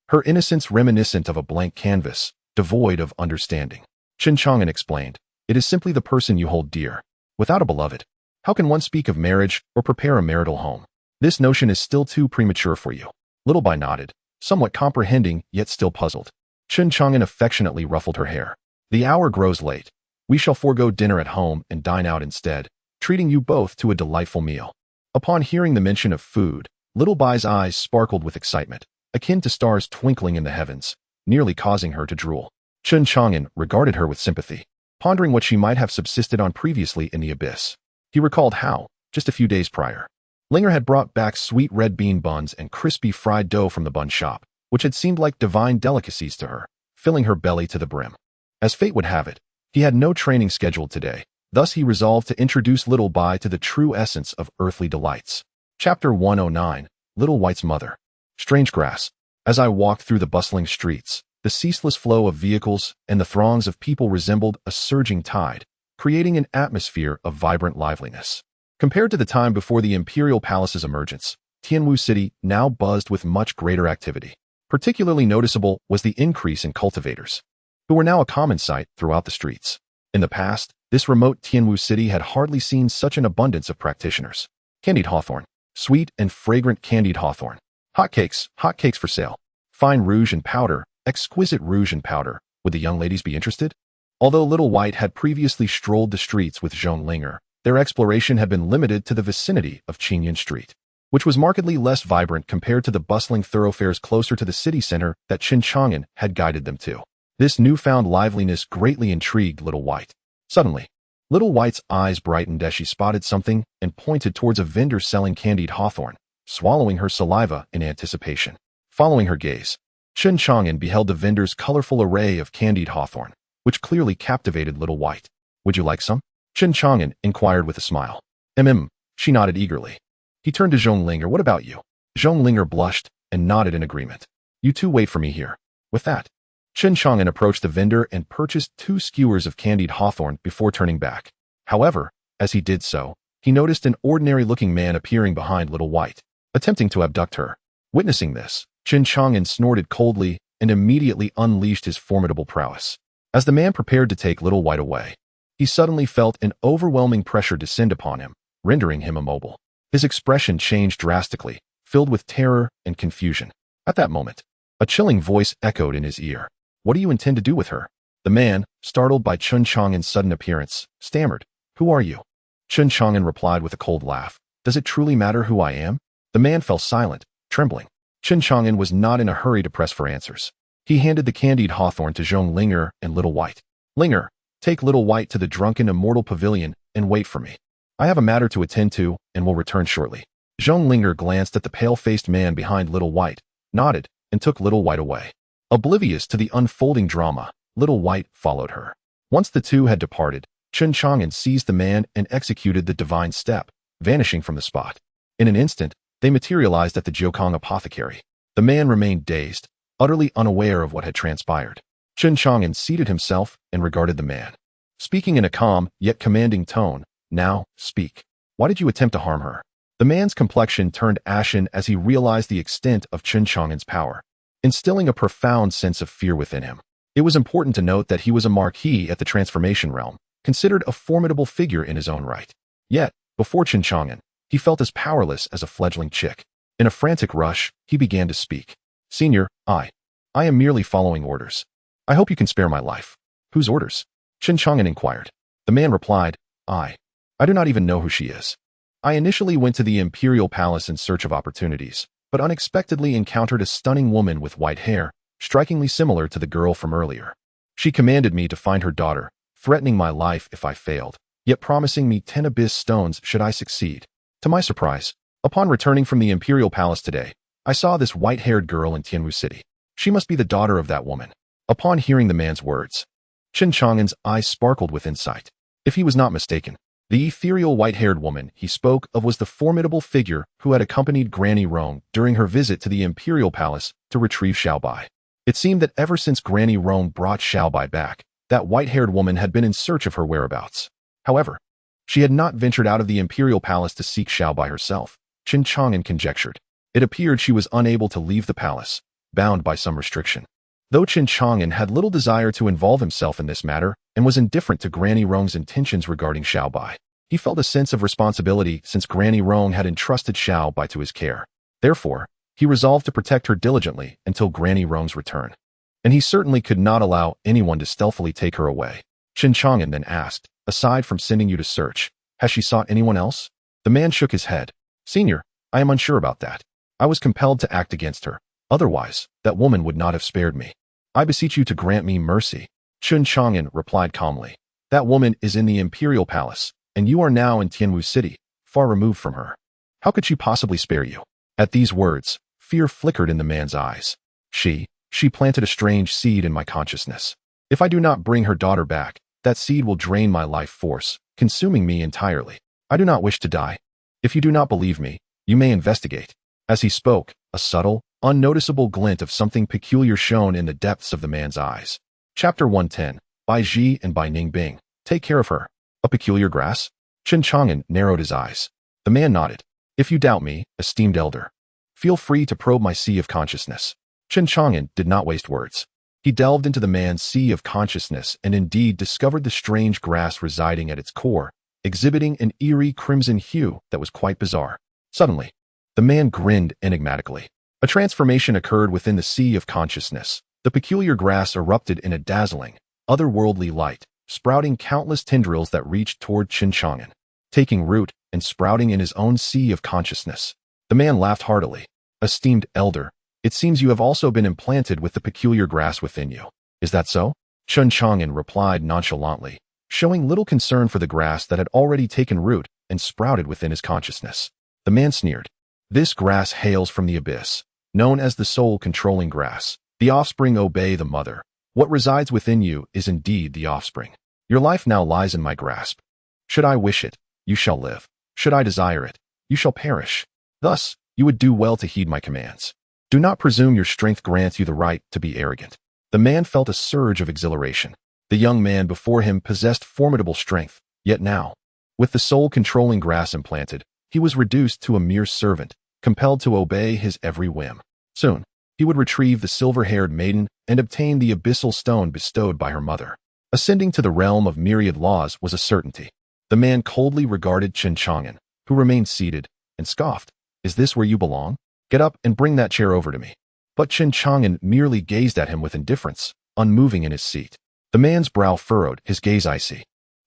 Her innocence reminiscent of a blank canvas, devoid of understanding. Chen Chang'an explained, it is simply the person you hold dear. Without a beloved, how can one speak of marriage or prepare a marital home? This notion is still too premature for you. Little Bai nodded, somewhat comprehending yet still puzzled. Chen Chang'an affectionately ruffled her hair. The hour grows late. We shall forego dinner at home and dine out instead, treating you both to a delightful meal. Upon hearing the mention of food, Little Bai's eyes sparkled with excitement, akin to stars twinkling in the heavens, nearly causing her to drool. Chen Chang'an regarded her with sympathy, pondering what she might have subsisted on previously in the abyss. He recalled how, just a few days prior, Linger had brought back sweet red bean buns and crispy fried dough from the bun shop, which had seemed like divine delicacies to her, filling her belly to the brim. As fate would have it, he had no training scheduled today, thus he resolved to introduce Little Bai to the true essence of earthly delights. Chapter 109, Little White's Mother. Strange grass. As I walked through the bustling streets, the ceaseless flow of vehicles and the throngs of people resembled a surging tide, creating an atmosphere of vibrant liveliness. Compared to the time before the imperial palace's emergence, Tianwu City now buzzed with much greater activity. Particularly noticeable was the increase in cultivators, who were now a common sight throughout the streets. In the past, this remote Tianwu City had hardly seen such an abundance of practitioners. Candied hawthorn. Sweet and fragrant candied hawthorn. Hotcakes for sale. Fine rouge and powder, exquisite rouge and powder. Would the young ladies be interested? Although Little White had previously strolled the streets with Zhong Linger, their exploration had been limited to the vicinity of Qingyan Street, which was markedly less vibrant compared to the bustling thoroughfares closer to the city center that Chen Chang'an had guided them to. This newfound liveliness greatly intrigued Little White. Suddenly, Little White's eyes brightened as she spotted something and pointed towards a vendor selling candied hawthorn, swallowing her saliva in anticipation. Following her gaze, Chen Chang'an beheld the vendor's colorful array of candied hawthorn, which clearly captivated Little White. Would you like some? Chen Chang'an inquired with a smile. She nodded eagerly. He turned to Zhong Linger. What about you? Zhong Linger blushed and nodded in agreement. You two wait for me here. With that, Chen Chang'an approached the vendor and purchased 2 skewers of candied hawthorn before turning back. However, as he did so, he noticed an ordinary-looking man appearing behind Little White, attempting to abduct her. Witnessing this, Chen Chang'an snorted coldly and immediately unleashed his formidable prowess. As the man prepared to take Little White away, he suddenly felt an overwhelming pressure descend upon him, rendering him immobile. His expression changed drastically, filled with terror and confusion. At that moment, a chilling voice echoed in his ear. What do you intend to do with her? The man, startled by Chen Chang'an's sudden appearance, stammered. Who are you? Chen Chang'an replied with a cold laugh. Does it truly matter who I am? The man fell silent, trembling. Chen Chang'an was not in a hurry to press for answers. He handed the candied hawthorn to Zhong Linger and Little White. Linger, take Little White to the drunken immortal pavilion and wait for me. I have a matter to attend to and will return shortly. Zhong Linger glanced at the pale-faced man behind Little White, nodded, and took Little White away. Oblivious to the unfolding drama, Little White followed her. Once the two had departed, Chen Chang'an seized the man and executed the divine step, vanishing from the spot. In an instant, they materialized at the Jiukong apothecary. The man remained dazed, utterly unaware of what had transpired. Chen Chang'an seated himself and regarded the man, speaking in a calm yet commanding tone. Now, speak. Why did you attempt to harm her? The man's complexion turned ashen as he realized the extent of Chen Chang'an's power, instilling a profound sense of fear within him. It was important to note that he was a marquis at the transformation realm, considered a formidable figure in his own right. Yet, before Chen Chang'an, he felt as powerless as a fledgling chick. In a frantic rush, he began to speak. Senior, I am merely following orders. I hope you can spare my life. Whose orders? Chen Chang'an inquired. The man replied, I do not even know who she is. I initially went to the imperial palace in search of opportunities, but unexpectedly encountered a stunning woman with white hair, strikingly similar to the girl from earlier. She commanded me to find her daughter, threatening my life if I failed. yet promising me 10 abyss stones should I succeed. To my surprise, upon returning from the imperial palace today, I saw this white-haired girl in Tianwu City. She must be the daughter of that woman. Upon hearing the man's words, Chen Chang'an's eyes sparkled with insight. If he was not mistaken, the ethereal white-haired woman he spoke of was the formidable figure who had accompanied Granny Rong during her visit to the imperial palace to retrieve Xiaobai. It seemed that ever since Granny Rong brought Xiaobai back, that white-haired woman had been in search of her whereabouts. However, she had not ventured out of the imperial palace to seek Xiaobai herself, Chen Chang'an conjectured. It appeared she was unable to leave the palace, bound by some restriction. Though Chen Chang'an had little desire to involve himself in this matter and was indifferent to Granny Rong's intentions regarding Xiaobai, he felt a sense of responsibility since Granny Rong had entrusted Xiaobai to his care. Therefore, he resolved to protect her diligently until Granny Rong's return. And he certainly could not allow anyone to stealthily take her away. Chen Chang'an then asked, aside from sending you to search, has she sought anyone else? The man shook his head. Senior, I am unsure about that. I was compelled to act against her. Otherwise, that woman would not have spared me. I beseech you to grant me mercy. Chen Chang'an replied calmly. That woman is in the imperial palace, and you are now in Tianwu City, far removed from her. How could she possibly spare you? At these words, fear flickered in the man's eyes. She planted a strange seed in my consciousness. If I do not bring her daughter back, that seed will drain my life force, consuming me entirely. I do not wish to die. If you do not believe me, you may investigate. As he spoke, a subtle, unnoticeable glint of something peculiar shone in the depths of the man's eyes. Chapter 110, by Ji and by Ning Bing. Take care of her. A peculiar grass? Chen Chang'an narrowed his eyes. The man nodded. If you doubt me, esteemed elder, feel free to probe my sea of consciousness. Chen Chang'an did not waste words. He delved into the man's sea of consciousness and indeed discovered the strange grass residing at its core, exhibiting an eerie crimson hue that was quite bizarre. Suddenly, the man grinned enigmatically. A transformation occurred within the sea of consciousness. The peculiar grass erupted in a dazzling, otherworldly light, sprouting countless tendrils that reached toward Chen Chang'an, taking root and sprouting in his own sea of consciousness. The man laughed heartily. Esteemed elder, it seems you have also been implanted with the peculiar grass within you. Is that so? Chen Chang'an replied nonchalantly, showing little concern for the grass that had already taken root and sprouted within his consciousness. The man sneered. This grass hails from the abyss, known as the soul-controlling grass. The offspring obey the mother. What resides within you is indeed the offspring. Your life now lies in my grasp. Should I wish it, you shall live. Should I desire it, you shall perish. Thus, you would do well to heed my commands. Do not presume your strength grants you the right to be arrogant. The man felt a surge of exhilaration. The young man before him possessed formidable strength, yet now, with the soul-controlling grass implanted, he was reduced to a mere servant, compelled to obey his every whim. Soon, he would retrieve the silver-haired maiden and obtain the abyssal stone bestowed by her mother. Ascending to the realm of myriad laws was a certainty. The man coldly regarded Chen Chang'an, who remained seated, and scoffed. Is this where you belong? Get up and bring that chair over to me. But Chen Chang'an merely gazed at him with indifference, unmoving in his seat. The man's brow furrowed, his gaze icy.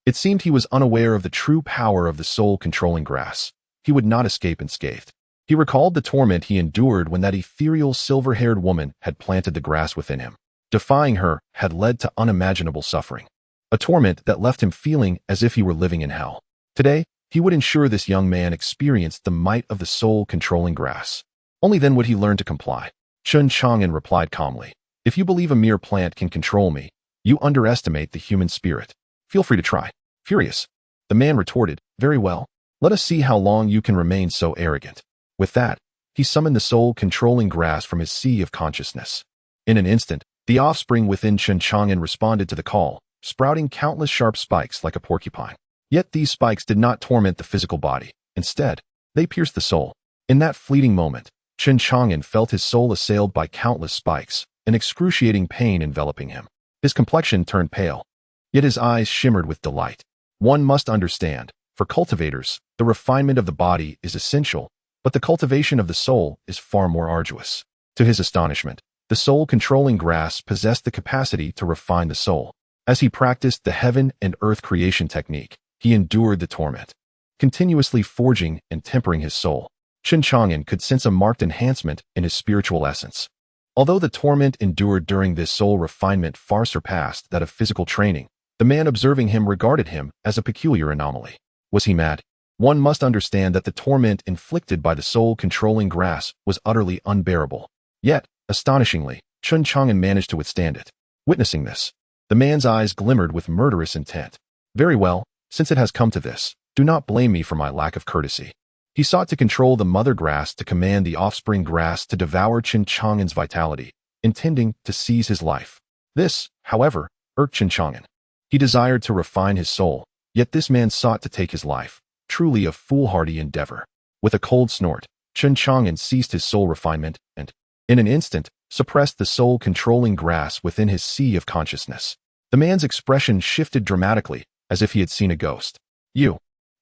It seemed he was unaware of the true power of the soul-controlling grass. He would not escape unscathed. He recalled the torment he endured when that ethereal silver-haired woman had planted the grass within him. Defying her had led to unimaginable suffering, a torment that left him feeling as if he were living in hell. Today, he would ensure this young man experienced the might of the soul-controlling grass. Only then would he learn to comply. Chen Chang'an replied calmly. If you believe a mere plant can control me, you underestimate the human spirit. Feel free to try. Furious, the man retorted, very well. Let us see how long you can remain so arrogant. With that, he summoned the soul-controlling grass from his sea of consciousness. In an instant, the offspring within Chen Chang'an responded to the call, sprouting countless sharp spikes like a porcupine. Yet these spikes did not torment the physical body. Instead, they pierced the soul. In that fleeting moment, Chen Chang'an felt his soul assailed by countless spikes, an excruciating pain enveloping him. His complexion turned pale, yet his eyes shimmered with delight. One must understand, for cultivators, the refinement of the body is essential, but the cultivation of the soul is far more arduous. To his astonishment, the soul-controlling grass possessed the capacity to refine the soul. As he practiced the heaven and earth creation technique, he endured the torment, continuously forging and tempering his soul. Chen Chang'an could sense a marked enhancement in his spiritual essence. Although the torment endured during this soul refinement far surpassed that of physical training, The man observing him regarded him as a peculiar anomaly. Was he mad? One must understand that the torment inflicted by the soul-controlling grass was utterly unbearable. Yet, astonishingly, Chen Chang'an managed to withstand it. Witnessing this, the man's eyes glimmered with murderous intent. Very well, since it has come to this, do not blame me for my lack of courtesy. He sought to control the mother grass to command the offspring grass to devour Chen Chang'an's vitality, intending to seize his life. This, however, irked Chen Chang'an. He desired to refine his soul, yet this man sought to take his life. Truly a foolhardy endeavor. With a cold snort, Chen Chang'an ceased his soul refinement and, in an instant, suppressed the soul-controlling grass within his sea of consciousness. The man's expression shifted dramatically, as if he had seen a ghost. You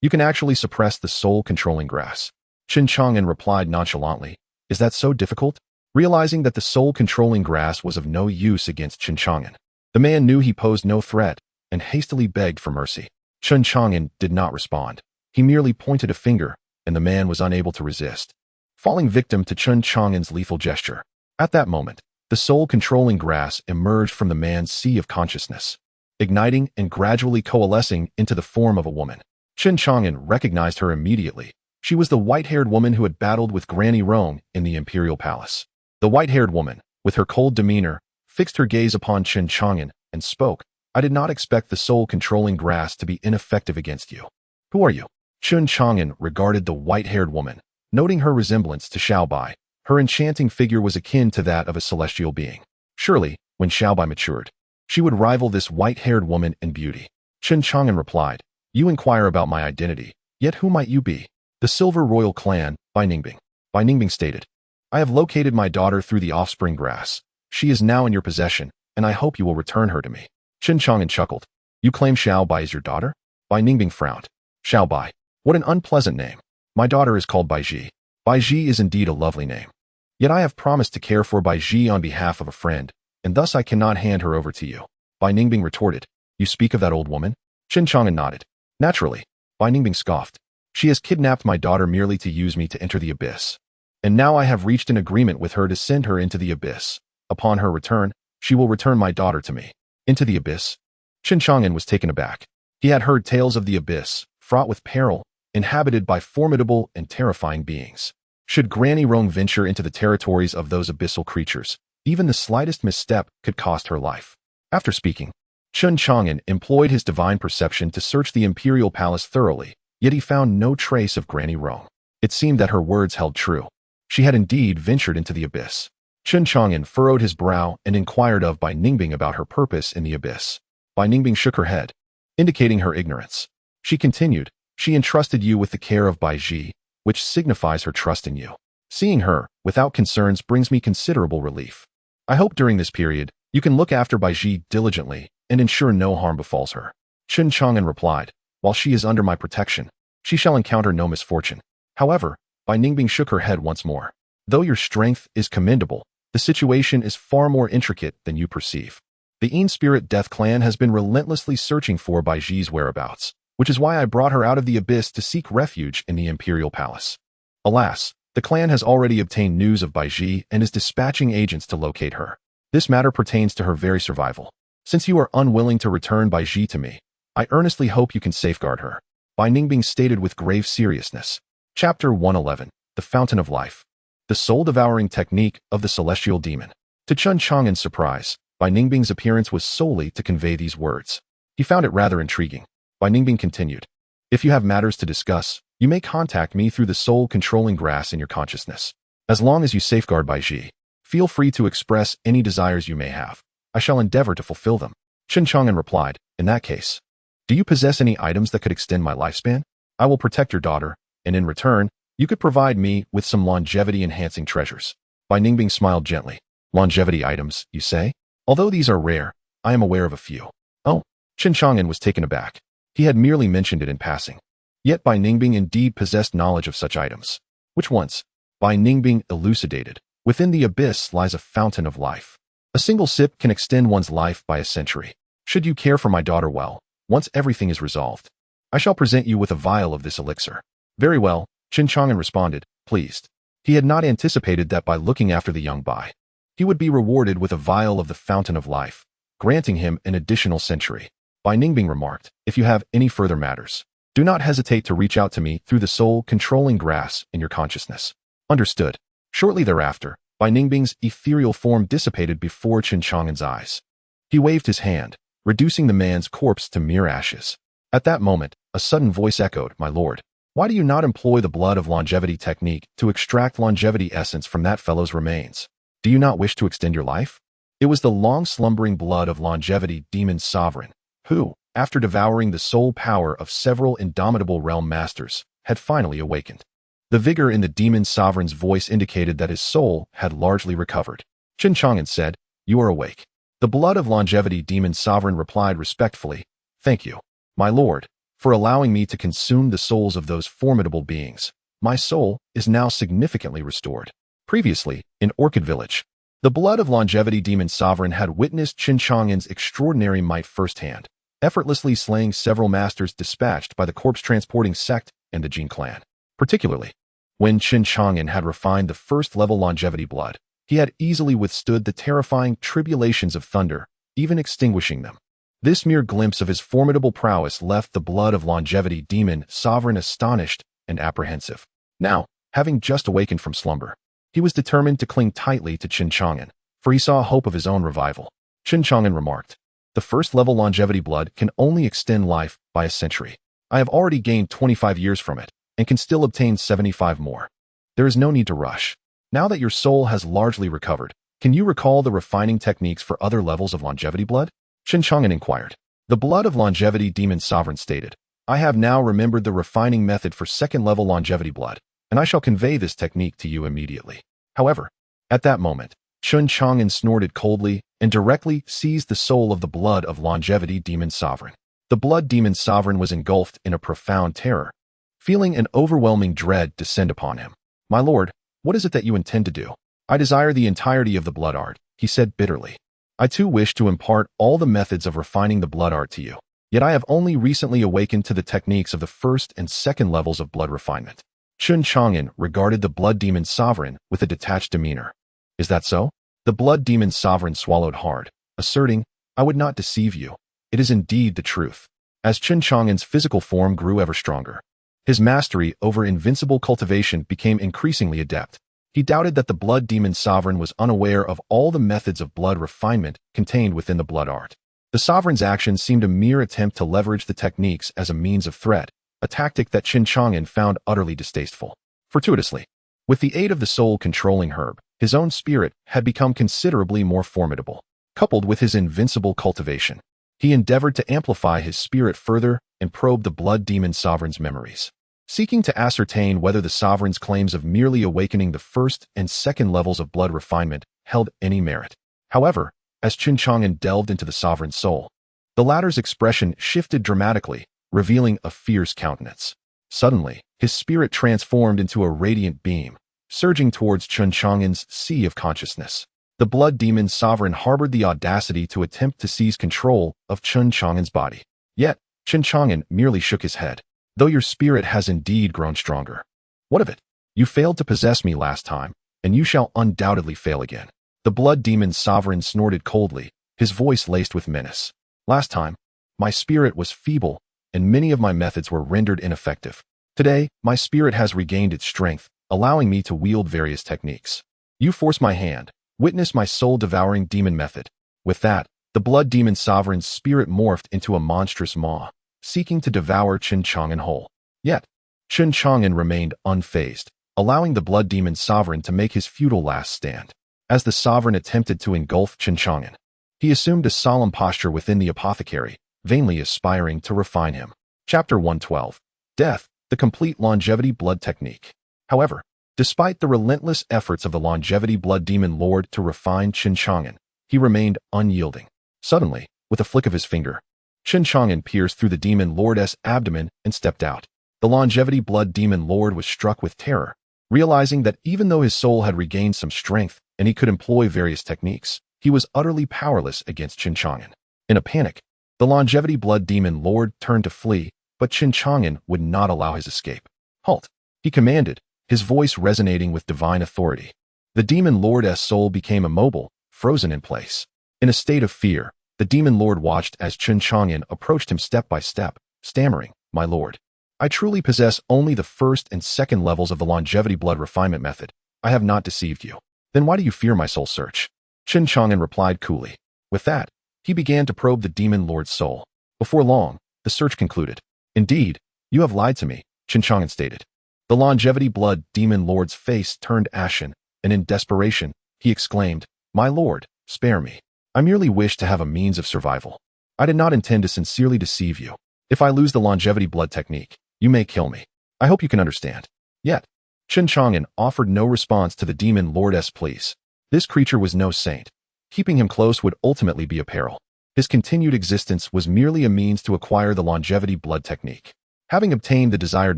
can actually suppress the soul-controlling grass. Chen Chang'an replied nonchalantly. Is that so difficult? Realizing that the soul-controlling grass was of no use against Chen Chang'an, the man knew he posed no threat and hastily begged for mercy. Chen Chang'an did not respond. He merely pointed a finger, and the man was unable to resist, falling victim to Chen Chang'an's lethal gesture. At that moment, the soul-controlling grass emerged from the man's sea of consciousness, igniting and gradually coalescing into the form of a woman. Chen Chang'an recognized her immediately. She was the white-haired woman who had battled with Granny Rong in the imperial palace. The white-haired woman, with her cold demeanor, fixed her gaze upon Chen Chang'an and spoke. I did not expect the soul-controlling grass to be ineffective against you. Who are you? Chen Chang'an regarded the white-haired woman, noting her resemblance to Xiaobai. Her enchanting figure was akin to that of a celestial being. Surely, when Xiaobai matured, she would rival this white-haired woman in beauty. Chen Chang'an replied, You inquire about my identity, yet who might you be? The Silver Royal Clan, Bai Ningbing. Bai Ningbing stated, I have located my daughter through the offspring grass. She is now in your possession, and I hope you will return her to me. Chen Chang'an chuckled. You claim Xiaobai is your daughter? Bai Ningbing frowned. Xiaobai. What an unpleasant name. My daughter is called Baiji. Baiji is indeed a lovely name. Yet I have promised to care for Baiji on behalf of a friend, and thus I cannot hand her over to you. Bai Ningbing retorted. You speak of that old woman? Chen Chang'an nodded. Naturally. Bai Ningbing scoffed. She has kidnapped my daughter merely to use me to enter the abyss. And now I have reached an agreement with her to send her into the abyss. Upon her return, she will return my daughter to me. Into the abyss? Chen Chang'an was taken aback. He had heard tales of the abyss, fraught with peril, inhabited by formidable and terrifying beings. Should Granny Rong venture into the territories of those abyssal creatures, even the slightest misstep could cost her life. After speaking, Chen Chang'an employed his divine perception to search the imperial palace thoroughly, yet he found no trace of Granny Rong. It seemed that her words held true. She had indeed ventured into the abyss. Chen Chang'an furrowed his brow and inquired of Bai Ningbing about her purpose in the abyss. Bai Ningbing shook her head, indicating her ignorance. She continued, She entrusted you with the care of Baiji, which signifies her trust in you. Seeing her, without concerns, brings me considerable relief. I hope during this period, you can look after Baiji diligently and ensure no harm befalls her. Chen Chang'an replied, While she is under my protection, she shall encounter no misfortune. However, Bai Ningbing shook her head once more. Though your strength is commendable, the situation is far more intricate than you perceive. The Yin Spirit Death Clan has been relentlessly searching for Baiji's whereabouts, which is why I brought her out of the abyss to seek refuge in the Imperial Palace. Alas, the clan has already obtained news of Baiji and is dispatching agents to locate her. This matter pertains to her very survival. Since you are unwilling to return Baiji to me, I earnestly hope you can safeguard her. Bai Ningbing stated with grave seriousness. Chapter 111, The Fountain of Life. The soul-devouring technique of the celestial demon. To Chen Chang'an's surprise, Bai Ningbing's appearance was solely to convey these words. He found it rather intriguing. Bai Ningbing continued, If you have matters to discuss, you may contact me through the soul-controlling grass in your consciousness. As long as you safeguard Baiji, feel free to express any desires you may have. I shall endeavor to fulfill them. Chen Chang'an replied, In that case, do you possess any items that could extend my lifespan? I will protect your daughter, and in return, you could provide me with some longevity-enhancing treasures. Bai Ningbing smiled gently. Longevity items, you say? Although these are rare, I am aware of a few. Oh, Chen Chang'an was taken aback. He had merely mentioned it in passing. Yet Bai Ningbing indeed possessed knowledge of such items. Which ones? Bai Ningbing elucidated. Within the abyss lies a fountain of life. A single sip can extend one's life by a century. Should you care for my daughter well, once everything is resolved, I shall present you with a vial of this elixir. Very well, Chen Chang'an responded, pleased. He had not anticipated that by looking after the young Bai, he would be rewarded with a vial of the fountain of life, granting him an additional century. Bai Ningbing remarked, "If you have any further matters, do not hesitate to reach out to me through the soul-controlling grass in your consciousness." Understood. Shortly thereafter, Bai Ningbing's ethereal form dissipated before Chen Chang'an's eyes. He waved his hand, reducing the man's corpse to mere ashes. At that moment, a sudden voice echoed, "My lord, why do you not employ the blood of longevity technique to extract longevity essence from that fellow's remains? Do you not wish to extend your life?" It was the long-slumbering blood of longevity demon sovereign, who, after devouring the soul power of several indomitable realm masters, had finally awakened. The vigor in the demon sovereign's voice indicated that his soul had largely recovered. Chen Chang'an said, "You are awake." The blood of longevity demon sovereign replied respectfully, "Thank you, my lord, for allowing me to consume the souls of those formidable beings. My soul is now significantly restored." Previously, in Orchid Village, the blood of longevity demon sovereign had witnessed Chen Chang'an's extraordinary might firsthand, effortlessly slaying several masters dispatched by the corpse-transporting sect and the Jin clan. Particularly, when Chen Chang'an had refined the first-level longevity blood, he had easily withstood the terrifying tribulations of thunder, even extinguishing them. This mere glimpse of his formidable prowess left the blood of longevity demon sovereign astonished and apprehensive. Now, having just awakened from slumber, he was determined to cling tightly to Chen Chang'an, for he saw hope of his own revival. Chen Chang'an remarked, "The first-level longevity blood can only extend life by a century. I have already gained 25 years from it, and can still obtain 75 more. There is no need to rush. Now that your soul has largely recovered, can you recall the refining techniques for other levels of longevity blood?" Chen Chang'an inquired. The blood of longevity demon sovereign stated, "I have now remembered the refining method for second-level longevity blood, and I shall convey this technique to you immediately." However, at that moment, Chen Chang'an snorted coldly and directly seized the soul of the blood of longevity demon sovereign. The blood demon sovereign was engulfed in a profound terror, feeling an overwhelming dread descend upon him. "My lord, what is it that you intend to do?" "I desire the entirety of the blood art," he said bitterly. "I too wish to impart all the methods of refining the blood art to you. Yet I have only recently awakened to the techniques of the first and second levels of blood refinement." Chen Chang'an regarded the blood demon sovereign with a detached demeanor. "Is that so?" The blood demon sovereign swallowed hard, asserting, "I would not deceive you. It is indeed the truth." As Chen Chang'an's physical form grew ever stronger, his mastery over invincible cultivation became increasingly adept. He doubted that the blood demon sovereign was unaware of all the methods of blood refinement contained within the blood art. The sovereign's actions seemed a mere attempt to leverage the techniques as a means of threat, a tactic that Chen Chang'an found utterly distasteful. Fortuitously, with the aid of the soul-controlling herb, his own spirit had become considerably more formidable. Coupled with his invincible cultivation, he endeavored to amplify his spirit further and probe the blood demon sovereign's memories, seeking to ascertain whether the sovereign's claims of merely awakening the first and second levels of blood refinement held any merit. However, as Chen Chang'an delved into the sovereign's soul, the latter's expression shifted dramatically, revealing a fierce countenance. Suddenly, his spirit transformed into a radiant beam, surging towards Chen Chang'an's sea of consciousness. The blood demon sovereign harbored the audacity to attempt to seize control of Chen Chang'an's body. Yet, Chen Chang'an merely shook his head. "Though your spirit has indeed grown stronger. What of it? You failed to possess me last time, and you shall undoubtedly fail again." The blood demon sovereign snorted coldly, his voice laced with menace. "Last time, my spirit was feeble, and many of my methods were rendered ineffective. Today, my spirit has regained its strength, allowing me to wield various techniques. You force my hand. Witness my soul-devouring demon method." With that, the blood demon sovereign's spirit morphed into a monstrous maw, seeking to devour Chen Chang'an whole. Yet, Chen Chang'an remained unfazed, allowing the blood demon sovereign to make his futile last stand. As the sovereign attempted to engulf Chen Chang'an, he assumed a solemn posture within the apothecary, vainly aspiring to refine him. Chapter 112. Death, the complete longevity blood technique. However, despite the relentless efforts of the longevity blood demon lord to refine Chen Chang'an, he remained unyielding. Suddenly, with a flick of his finger, Chen Chang'an pierced through the demon lord's abdomen and stepped out. The longevity blood demon lord was struck with terror, realizing that even though his soul had regained some strength and he could employ various techniques, he was utterly powerless against Chen Chang'an. In a panic, the longevity blood demon lord turned to flee, but Chen Chang'an would not allow his escape. "Halt!" he commanded, his voice resonating with divine authority. The demon lord's soul became immobile, frozen in place. In a state of fear, The demon lord watched as Chen Chang'an approached him step by step, stammering, "My lord, I truly possess only the first and second levels of the longevity blood refinement method. I have not deceived you. Then why do you fear my soul search?" Chen Chang'an replied coolly. With that, he began to probe the demon lord's soul. Before long, the search concluded. "Indeed, you have lied to me," Chen Chang'an stated. The longevity blood demon lord's face turned ashen, and in desperation, he exclaimed, "My lord, spare me. I merely wish to have a means of survival. I did not intend to sincerely deceive you. If I lose the longevity blood technique, you may kill me. I hope you can understand." Yet, Chen Chang'an offered no response to the demon lord's pleas. This creature was no saint. Keeping him close would ultimately be a peril. His continued existence was merely a means to acquire the longevity blood technique. Having obtained the desired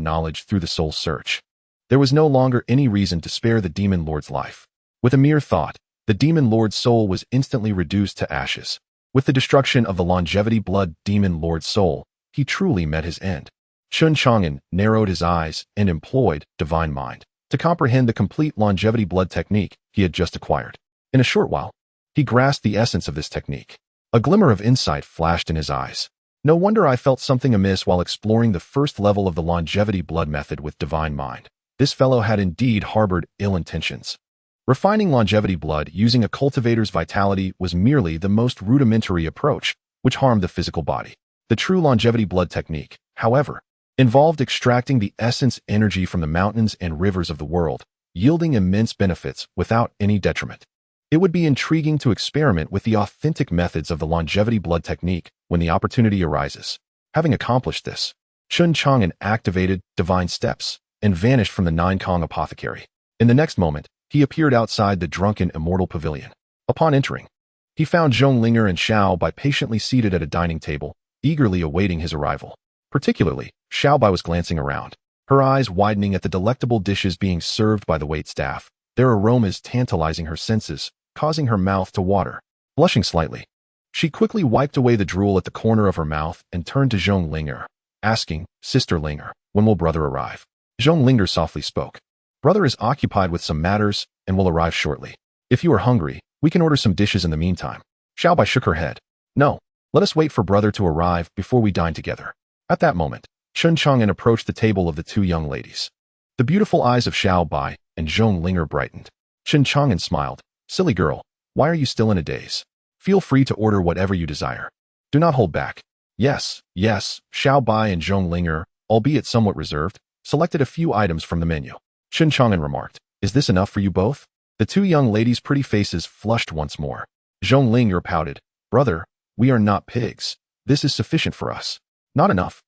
knowledge through the soul search, there was no longer any reason to spare the demon lord's life. With a mere thought, the demon lord's soul was instantly reduced to ashes. With the destruction of the longevity blood demon lord's soul, he truly met his end. Chen Chang'an narrowed his eyes and employed divine mind to comprehend the complete longevity blood technique he had just acquired. In a short while, he grasped the essence of this technique. A glimmer of insight flashed in his eyes. No wonder I felt something amiss while exploring the first level of the longevity blood method with divine mind. This fellow had indeed harbored ill intentions. Refining longevity blood using a cultivator's vitality was merely the most rudimentary approach, which harmed the physical body. The true longevity blood technique, however, involved extracting the essence energy from the mountains and rivers of the world, yielding immense benefits without any detriment. It would be intriguing to experiment with the authentic methods of the longevity blood technique when the opportunity arises. Having accomplished this, Chen Chang'an activated divine steps and vanished from the Nine Kong apothecary. In the next moment, he appeared outside the drunken immortal pavilion. Upon entering, he found Zhonglinger and Xiao Bai patiently seated at a dining table, eagerly awaiting his arrival. Particularly, Xiao Bai was glancing around, her eyes widening at the delectable dishes being served by the waitstaff, their aromas tantalizing her senses, causing her mouth to water. Blushing slightly, she quickly wiped away the drool at the corner of her mouth and turned to Zhonglinger, asking, "Sister Linger, when will brother arrive?" Zhonglinger softly spoke. "Brother is occupied with some matters and will arrive shortly. If you are hungry, we can order some dishes in the meantime." Xiao Bai shook her head. "No, let us wait for brother to arrive before we dine together." At that moment, Chen Chang'an approached the table of the two young ladies. The beautiful eyes of Xiao Bai and Zhonglinger brightened. Chen Chang'an smiled. "Silly girl, why are you still in a daze? Feel free to order whatever you desire. Do not hold back." Yes, Xiao Bai and Zhonglinger, albeit somewhat reserved, selected a few items from the menu. Chen Chang'an remarked, "Is this enough for you both?" The two young ladies' pretty faces flushed once more. Zhonglinger pouted, "Brother, we are not pigs. This is sufficient for us." Not enough,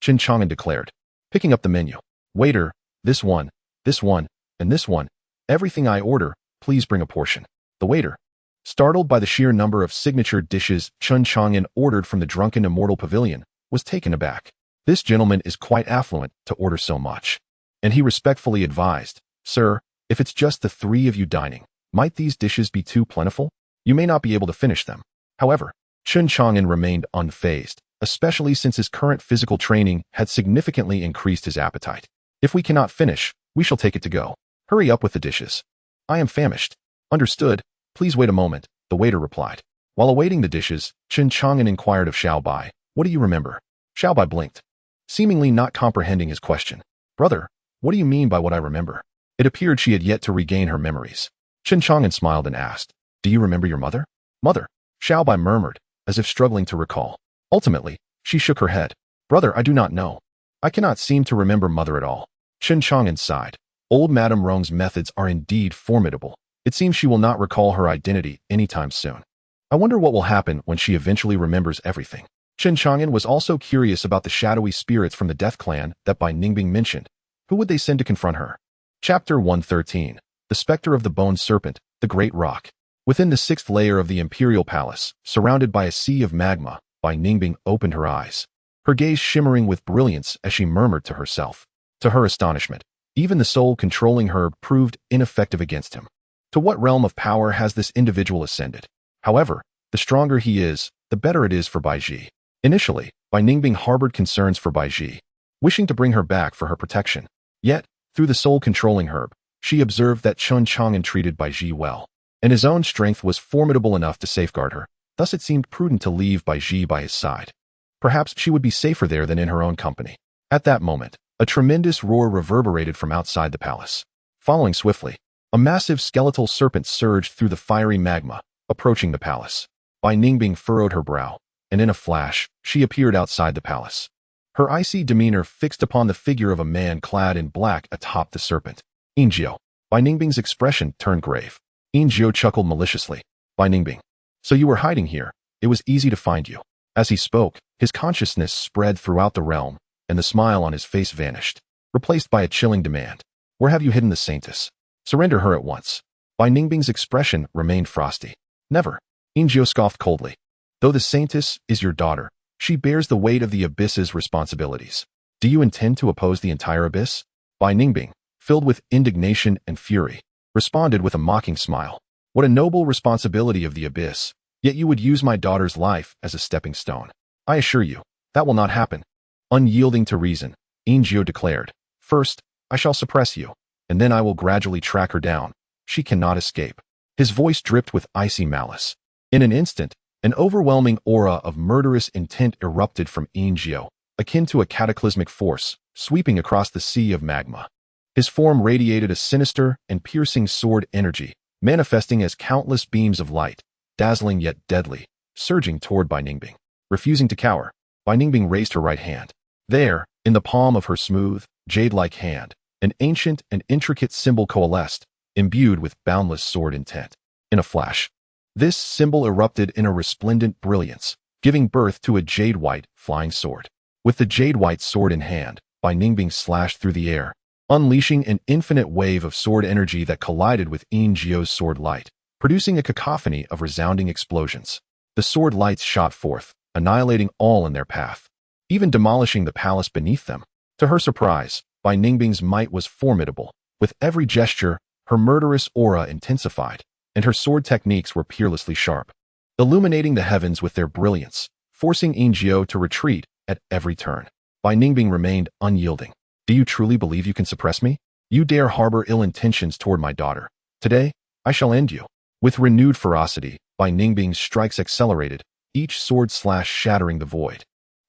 Chen Chang'an declared, picking up the menu. "Waiter, this one, and this one. Everything I order, please bring a portion." The waiter, startled by the sheer number of signature dishes Chen Chang'an ordered from the drunken immortal pavilion, was taken aback. This gentleman is quite affluent to order so much. And he respectfully advised, "Sir, if it's just the three of you dining, might these dishes be too plentiful? You may not be able to finish them." However, Chen Chang'an remained unfazed, especially since his current physical training had significantly increased his appetite. "If we cannot finish, we shall take it to go. Hurry up with the dishes. I am famished." "Understood. Please wait a moment," the waiter replied. While awaiting the dishes, Chen Chang'an inquired of Xiao Bai, "What do you remember?" Xiao Bai blinked, seemingly not comprehending his question. "Brother, what do you mean by what I remember?" It appeared she had yet to regain her memories. Chen Chang'an smiled and asked, "Do you remember your mother?" "Mother," Xiao Bai murmured, as if struggling to recall. Ultimately, she shook her head. "Brother, I do not know. I cannot seem to remember mother at all." Chen Chang'an sighed. Old Madame Rong's methods are indeed formidable. It seems she will not recall her identity anytime soon. I wonder what will happen when she eventually remembers everything. Chen Chang'an was also curious about the shadowy spirits from the Death Clan that Bai Ningbing mentioned. Who would they send to confront her? Chapter 113. The Spectre of the Bone Serpent, the Great Rock. Within the sixth layer of the Imperial Palace, surrounded by a sea of magma, Bai Ningbing opened her eyes, her gaze shimmering with brilliance as she murmured to herself. To her astonishment, even the soul controlling herb proved ineffective against him. To what realm of power has this individual ascended? However, the stronger he is, the better it is for Bai Ji. Initially, Bai Ningbing harbored concerns for Bai Ji, wishing to bring her back for her protection. Yet, through the soul controlling herb, she observed that Chen Chang'an treated Bai Ji well, and his own strength was formidable enough to safeguard her. Thus it seemed prudent to leave Bai Ji by his side. Perhaps she would be safer there than in her own company. At that moment, a tremendous roar reverberated from outside the palace. Following swiftly, a massive skeletal serpent surged through the fiery magma, approaching the palace. Bai Ningbing furrowed her brow, and in a flash, she appeared outside the palace. Her icy demeanor fixed upon the figure of a man clad in black atop the serpent. Injio. Bai Ningbing's expression turned grave. Injio chuckled maliciously. Bai Ningbing. So you were hiding here. It was easy to find you. As he spoke, his consciousness spread throughout the realm, and the smile on his face vanished, replaced by a chilling demand. Where have you hidden the saintess? Surrender her at once. Bai Ningbing's expression remained frosty. Never. Injio scoffed coldly. Though the saintess is your daughter, she bears the weight of the abyss's responsibilities. Do you intend to oppose the entire abyss? Bai Ningbing, filled with indignation and fury, responded with a mocking smile. What a noble responsibility of the abyss, yet you would use my daughter's life as a stepping stone. I assure you, that will not happen. Unyielding to reason, Injio declared, first, I shall suppress you, and then I will gradually track her down. She cannot escape. His voice dripped with icy malice. In an instant, an overwhelming aura of murderous intent erupted from Injio, akin to a cataclysmic force, sweeping across the sea of magma. His form radiated a sinister and piercing sword energy, manifesting as countless beams of light, dazzling yet deadly, surging toward Bai Ningbing. Refusing to cower, Bai Ningbing raised her right hand. There, in the palm of her smooth, jade-like hand, an ancient and intricate symbol coalesced, imbued with boundless sword intent. In a flash, this symbol erupted in a resplendent brilliance, giving birth to a jade-white flying sword. With the jade-white sword in hand, Bai Ningbing slashed through the air, unleashing an infinite wave of sword energy that collided with Injio's sword light, producing a cacophony of resounding explosions. The sword lights shot forth, annihilating all in their path, even demolishing the palace beneath them. To her surprise, Bai Ningbing's might was formidable. With every gesture, her murderous aura intensified, and her sword techniques were peerlessly sharp, illuminating the heavens with their brilliance, forcing Injio to retreat at every turn. Bai Ningbing remained unyielding. Do you truly believe you can suppress me? You dare harbor ill intentions toward my daughter. Today, I shall end you. With renewed ferocity, Bai Ningbing's strikes accelerated, each sword slash shattering the void.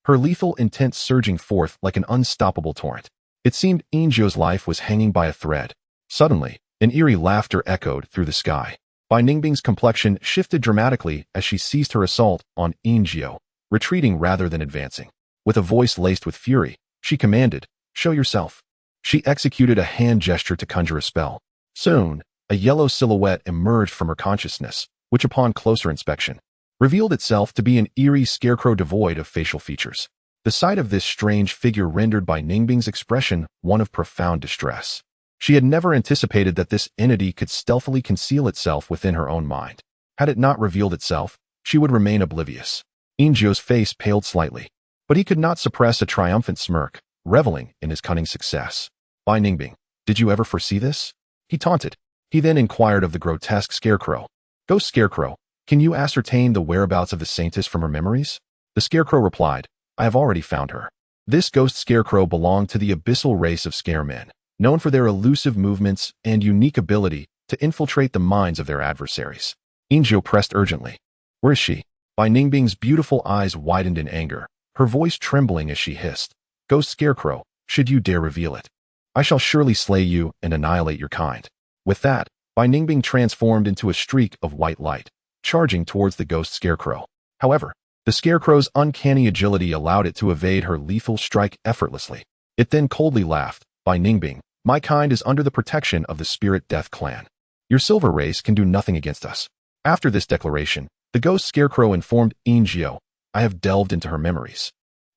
Her lethal intent surging forth like an unstoppable torrent. It seemed Injio's life was hanging by a thread. Suddenly, an eerie laughter echoed through the sky. Bai Ningbing's complexion shifted dramatically as she ceased her assault on Injio, retreating rather than advancing. With a voice laced with fury, she commanded, "Show yourself." She executed a hand gesture to conjure a spell. Soon, a yellow silhouette emerged from her consciousness, which upon closer inspection, revealed itself to be an eerie scarecrow devoid of facial features. The sight of this strange figure rendered Bai Ningbing's expression one of profound distress. She had never anticipated that this entity could stealthily conceal itself within her own mind. Had it not revealed itself, she would remain oblivious. Injio's face paled slightly, but he could not suppress a triumphant smirk, reveling in his cunning success. Bai Ningbing, did you ever foresee this? He taunted. He then inquired of the grotesque scarecrow. Ghost Scarecrow, can you ascertain the whereabouts of the saintess from her memories? The scarecrow replied, I have already found her. This ghost scarecrow belonged to the abyssal race of scaremen, known for their elusive movements and unique ability to infiltrate the minds of their adversaries. Injio pressed urgently. Where is she? Bai Ningbing's beautiful eyes widened in anger, her voice trembling as she hissed. Ghost Scarecrow, should you dare reveal it, I shall surely slay you and annihilate your kind. With that, Bai Ningbing transformed into a streak of white light, charging towards the ghost scarecrow. However, the scarecrow's uncanny agility allowed it to evade her lethal strike effortlessly. It then coldly laughed. Bai Ningbing, my kind is under the protection of the Spirit Death clan. Your silver race can do nothing against us. After this declaration, the ghost scarecrow informed Injio, I have delved into her memories.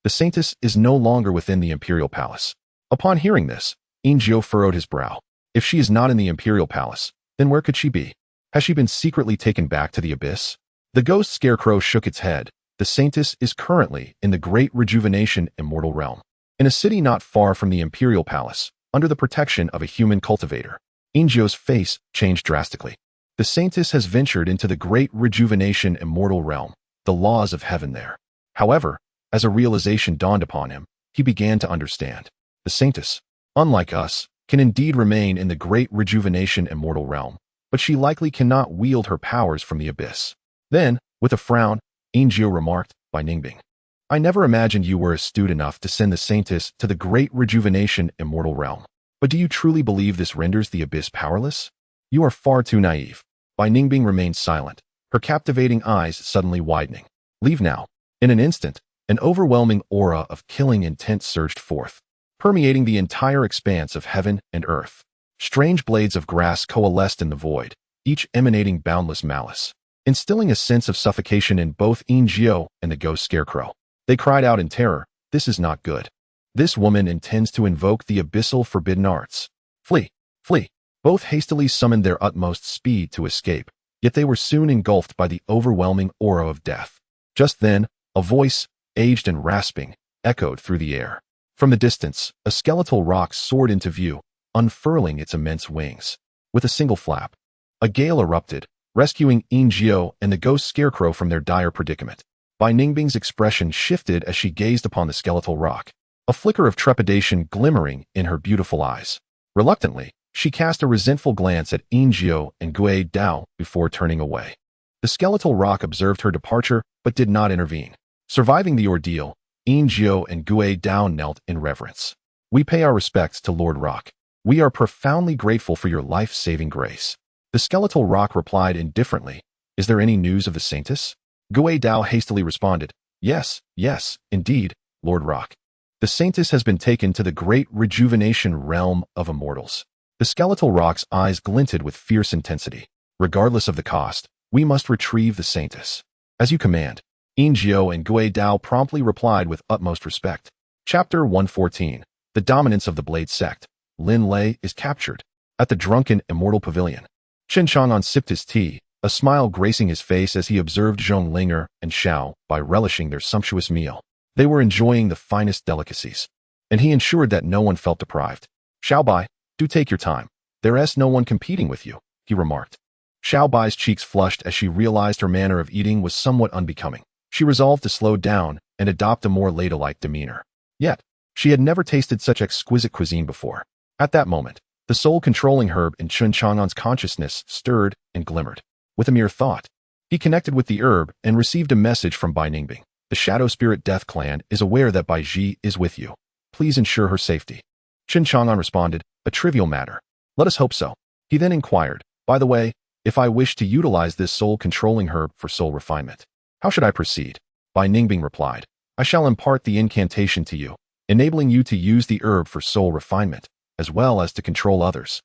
The saintess is no longer within the imperial palace. Upon hearing this, Injio furrowed his brow. If she is not in the imperial palace, then where could she be? Has she been secretly taken back to the abyss? The ghost scarecrow shook its head. The saintess is currently in the great rejuvenation immortal realm, in a city not far from the imperial palace, under the protection of a human cultivator. Injio's face changed drastically. The saintess has ventured into the great rejuvenation immortal realm, the laws of heaven there. However, as a realization dawned upon him, he began to understand. The saintess, unlike us, can indeed remain in the great rejuvenation immortal realm, but she likely cannot wield her powers from the abyss. Then, With a frown, Ingio remarked, by Ningbing. I never imagined you were astute enough to send the Saintess to the great rejuvenation immortal realm. But do you truly believe this renders the abyss powerless? You are far too naive. Bai Ningbing remained silent, her captivating eyes suddenly widening. Leave now. In an instant, an overwhelming aura of killing intent surged forth, permeating the entire expanse of heaven and earth. Strange blades of grass coalesced in the void, each emanating boundless malice, instilling a sense of suffocation in both Ingio and the ghost scarecrow. They cried out in terror, "This is not good. This woman intends to invoke the abyssal forbidden arts. Flee! Flee!" Both hastily summoned their utmost speed to escape, yet they were soon engulfed by the overwhelming aura of death. Just then, a voice, aged and rasping, echoed through the air. From the distance, a skeletal rock soared into view, unfurling its immense wings. With a single flap, a gale erupted, rescuing Ingio and the ghost scarecrow from their dire predicament. Bai Ningbing's expression shifted as she gazed upon the skeletal rock, a flicker of trepidation glimmering in her beautiful eyes. Reluctantly, she cast a resentful glance at Ingio and Gui Dao before turning away. The skeletal rock observed her departure but did not intervene. Surviving the ordeal, Ingio and Gui Dao knelt in reverence. We pay our respects to Lord Rock. We are profoundly grateful for your life-saving grace. The skeletal rock replied indifferently, Is there any news of the Saintess? Gui Dao hastily responded, Yes, indeed, Lord Rock. The Saintess has been taken to the great rejuvenation realm of immortals. The skeletal rock's eyes glinted with fierce intensity. Regardless of the cost, we must retrieve the Saintess. As you command. Ingio and Gui Dao promptly replied with utmost respect. Chapter 114. The Dominance of the Blade Sect. Lin Lei is captured. At the drunken immortal pavilion, Chen Chang'an sipped his tea, a smile gracing his face as he observed Zhonglinger and Xiao Bai relishing their sumptuous meal. They were enjoying the finest delicacies, and he ensured that no one felt deprived. Xiao Bai, do take your time. There's no one competing with you, he remarked. Xiao Bai's cheeks flushed as she realized her manner of eating was somewhat unbecoming. She resolved to slow down and adopt a more ladylike demeanor. Yet, she had never tasted such exquisite cuisine before. At that moment, the soul-controlling herb in Chen Chang'an's consciousness stirred and glimmered. With a mere thought, he connected with the herb and received a message from Bai Ningbing. The Shadow Spirit Death Clan is aware that Bai Ji is with you. Please ensure her safety. Chen Chang'an responded, A trivial matter. Let us hope so. He then inquired, By the way, if I wish to utilize this soul-controlling herb for soul refinement, how should I proceed? Bai Ningbing replied, I shall impart the incantation to you, enabling you to use the herb for soul refinement, as well as to control others.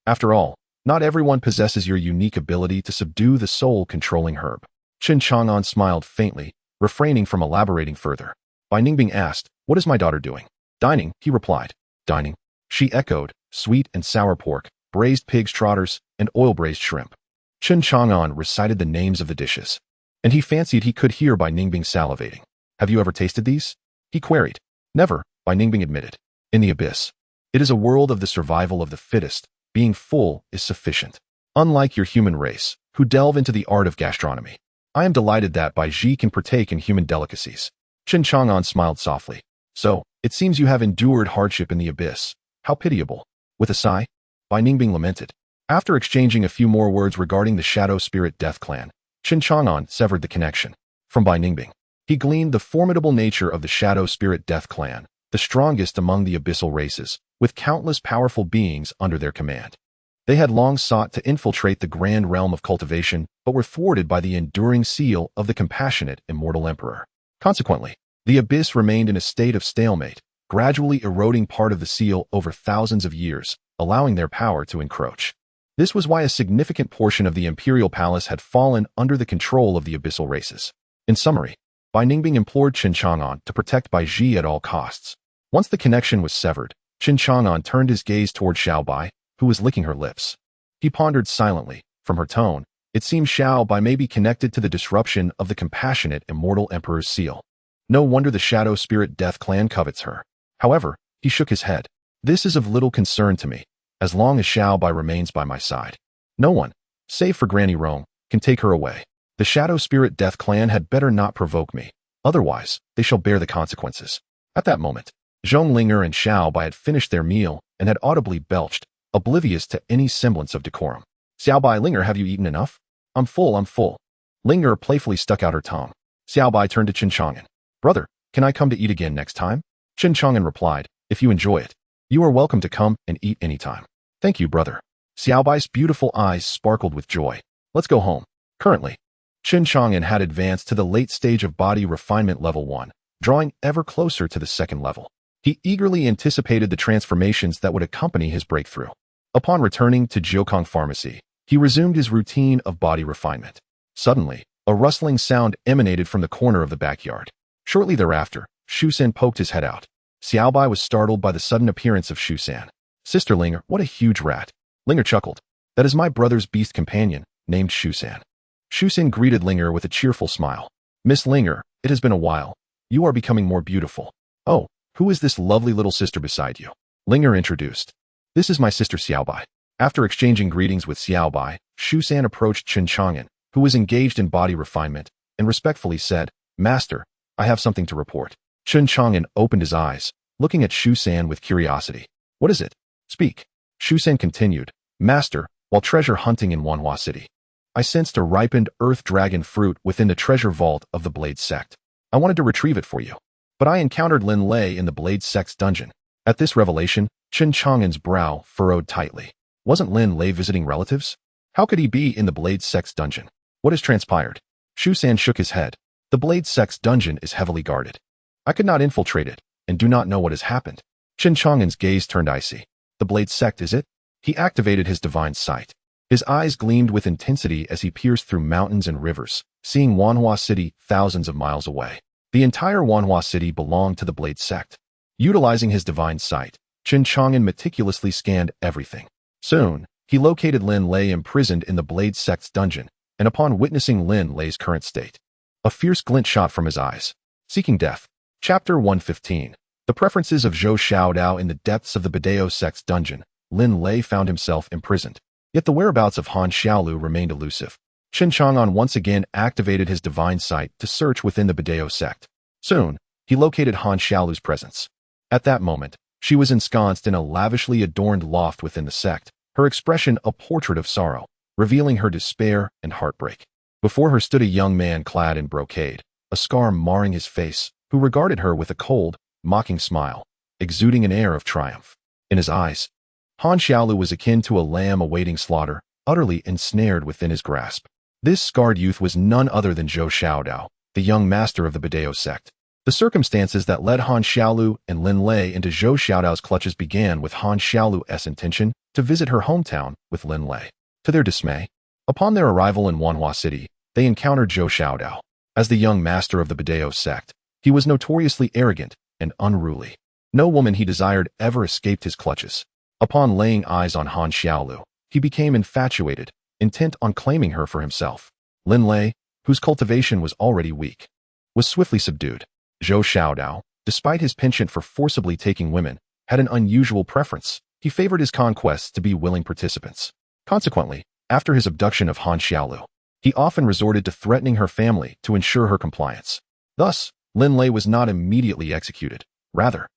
After all, not everyone possesses your unique ability to subdue the soul-controlling herb. Chen Chang'an smiled faintly, refraining from elaborating further. Bai Ningbing asked, What is my daughter doing? Dining, he replied. Dining? She echoed, sweet and sour pork, braised pig's trotters, and oil-braised shrimp. Chen Chang'an recited the names of the dishes, and he fancied he could hear Bai Ningbing salivating. Have you ever tasted these? He queried. Never, Bai Ningbing admitted. In the abyss, it is a world of the survival of the fittest. Being full is sufficient. Unlike your human race, who delve into the art of gastronomy, I am delighted that Bai Ji can partake in human delicacies. Chen Chang'an smiled softly. So, it seems you have endured hardship in the abyss. How pitiable. With a sigh, Bai Ningbing lamented. After exchanging a few more words regarding the Shadow Spirit Death Clan, Chen Chang'an severed the connection. From Bai Ningbing, he gleaned the formidable nature of the Shadow Spirit Death Clan, the strongest among the abyssal races, with countless powerful beings under their command. They had long sought to infiltrate the grand realm of cultivation, but were thwarted by the enduring seal of the compassionate immortal emperor. Consequently, the abyss remained in a state of stalemate, gradually eroding part of the seal over thousands of years, allowing their power to encroach. This was why a significant portion of the imperial palace had fallen under the control of the abyssal races. In summary, Bai Ningbing implored Chen Chang'an to protect Bai Ji at all costs. Once the connection was severed, Chen Chang'an turned his gaze toward Xiao Bai, who was licking her lips. He pondered silently. From her tone, it seemed Xiao Bai may be connected to the disruption of the compassionate immortal emperor's seal. No wonder the Shadow Spirit Death Clan covets her. However, he shook his head. This is of little concern to me, as long as Xiao Bai remains by my side. No one, save for Granny Rong, can take her away. The Shadow Spirit Death Clan had better not provoke me. Otherwise, they shall bear the consequences. At that moment, Zhonglinger and Xiao Bai had finished their meal and had audibly belched, oblivious to any semblance of decorum. Xiao Bai Linger, have you eaten enough? I'm full. Ling playfully stuck out her tongue. Xiaobai turned to Chen Chang'an. Brother, can I come to eat again next time? Chen Chang'an replied, if you enjoy it, you are welcome to come and eat anytime. Thank you, brother. Xiaobai's beautiful eyes sparkled with joy. Let's go home. Currently, Chen Chang'an had advanced to the late stage of body refinement level 1, drawing ever closer to the second level. He eagerly anticipated the transformations that would accompany his breakthrough. Upon returning to Jiukong Pharmacy, he resumed his routine of body refinement. Suddenly, a rustling sound emanated from the corner of the backyard. Shortly thereafter, Shu San poked his head out. Xiaobai was startled by the sudden appearance of Shu San. Sister Linger, what a huge rat. Linger chuckled. That is my brother's beast companion, named Shu San. Shu San greeted Linger with a cheerful smile. Miss Linger, it has been a while. You are becoming more beautiful. Oh, who is this lovely little sister beside you? Linger introduced. This is my sister Xiaobai. After exchanging greetings with Xiaobai, Shu San approached Chen Chang'an, who was engaged in body refinement, and respectfully said, Master, I have something to report. Chen Chang'an opened his eyes, looking at Shu San with curiosity. What is it? Speak. Shu San continued, Master, while treasure hunting in Wanhua City, I sensed a ripened earth dragon fruit within the treasure vault of the Blade sect. I wanted to retrieve it for you, but I encountered Lin Lei in the Blade sect's dungeon. At this revelation, Chen Chang'an's brow furrowed tightly. Wasn't Lin Lei visiting relatives? How could he be in the Blade sect's dungeon? What has transpired? Shu San shook his head. The Blade sect's dungeon is heavily guarded. I could not infiltrate it, and do not know what has happened. Chen Chang'an's gaze turned icy. The Blade sect, is it? He activated his divine sight. His eyes gleamed with intensity as he pierced through mountains and rivers, seeing Wanhua City thousands of miles away. The entire Wanhua City belonged to the Blade sect. Utilizing his divine sight, Chen Chang'an meticulously scanned everything. Soon, he located Lin Lei imprisoned in the Blade sect's dungeon, and upon witnessing Lin Lei's current state, a fierce glint shot from his eyes. Seeking Death. Chapter 115. The preferences of Zhou Xiaodao. In the depths of the Badao sect's dungeon, Lin Lei found himself imprisoned. Yet the whereabouts of Han Xiaolu remained elusive. Chen Chang'an once again activated his divine sight to search within the Badao sect. Soon, he located Han Xiaolu's presence. At that moment, she was ensconced in a lavishly adorned loft within the sect, her expression a portrait of sorrow, revealing her despair and heartbreak. Before her stood a young man clad in brocade, a scar marring his face, who regarded her with a cold, mocking smile, exuding an air of triumph. In his eyes, Han Xiaolu was akin to a lamb awaiting slaughter, utterly ensnared within his grasp. This scarred youth was none other than Zhou Xiaodao, the young master of the Badao sect. The circumstances that led Han Xiaolu and Lin Lei into Zhou Xiaodao's clutches began with Han Xiaolu's intention to visit her hometown with Lin Lei. To their dismay, upon their arrival in Wanhua City, they encountered Zhou Xiaodao. As the young master of the Badao sect, he was notoriously arrogant and unruly. No woman he desired ever escaped his clutches. Upon laying eyes on Han Xiaolu, he became infatuated, intent on claiming her for himself. Lin Lei, whose cultivation was already weak, was swiftly subdued. Zhou Xiaodao, despite his penchant for forcibly taking women, had an unusual preference. He favored his conquests to be willing participants. Consequently, after his abduction of Han Xiaolu, he often resorted to threatening her family to ensure her compliance. Thus, Lin Lei was not immediately executed. Rather,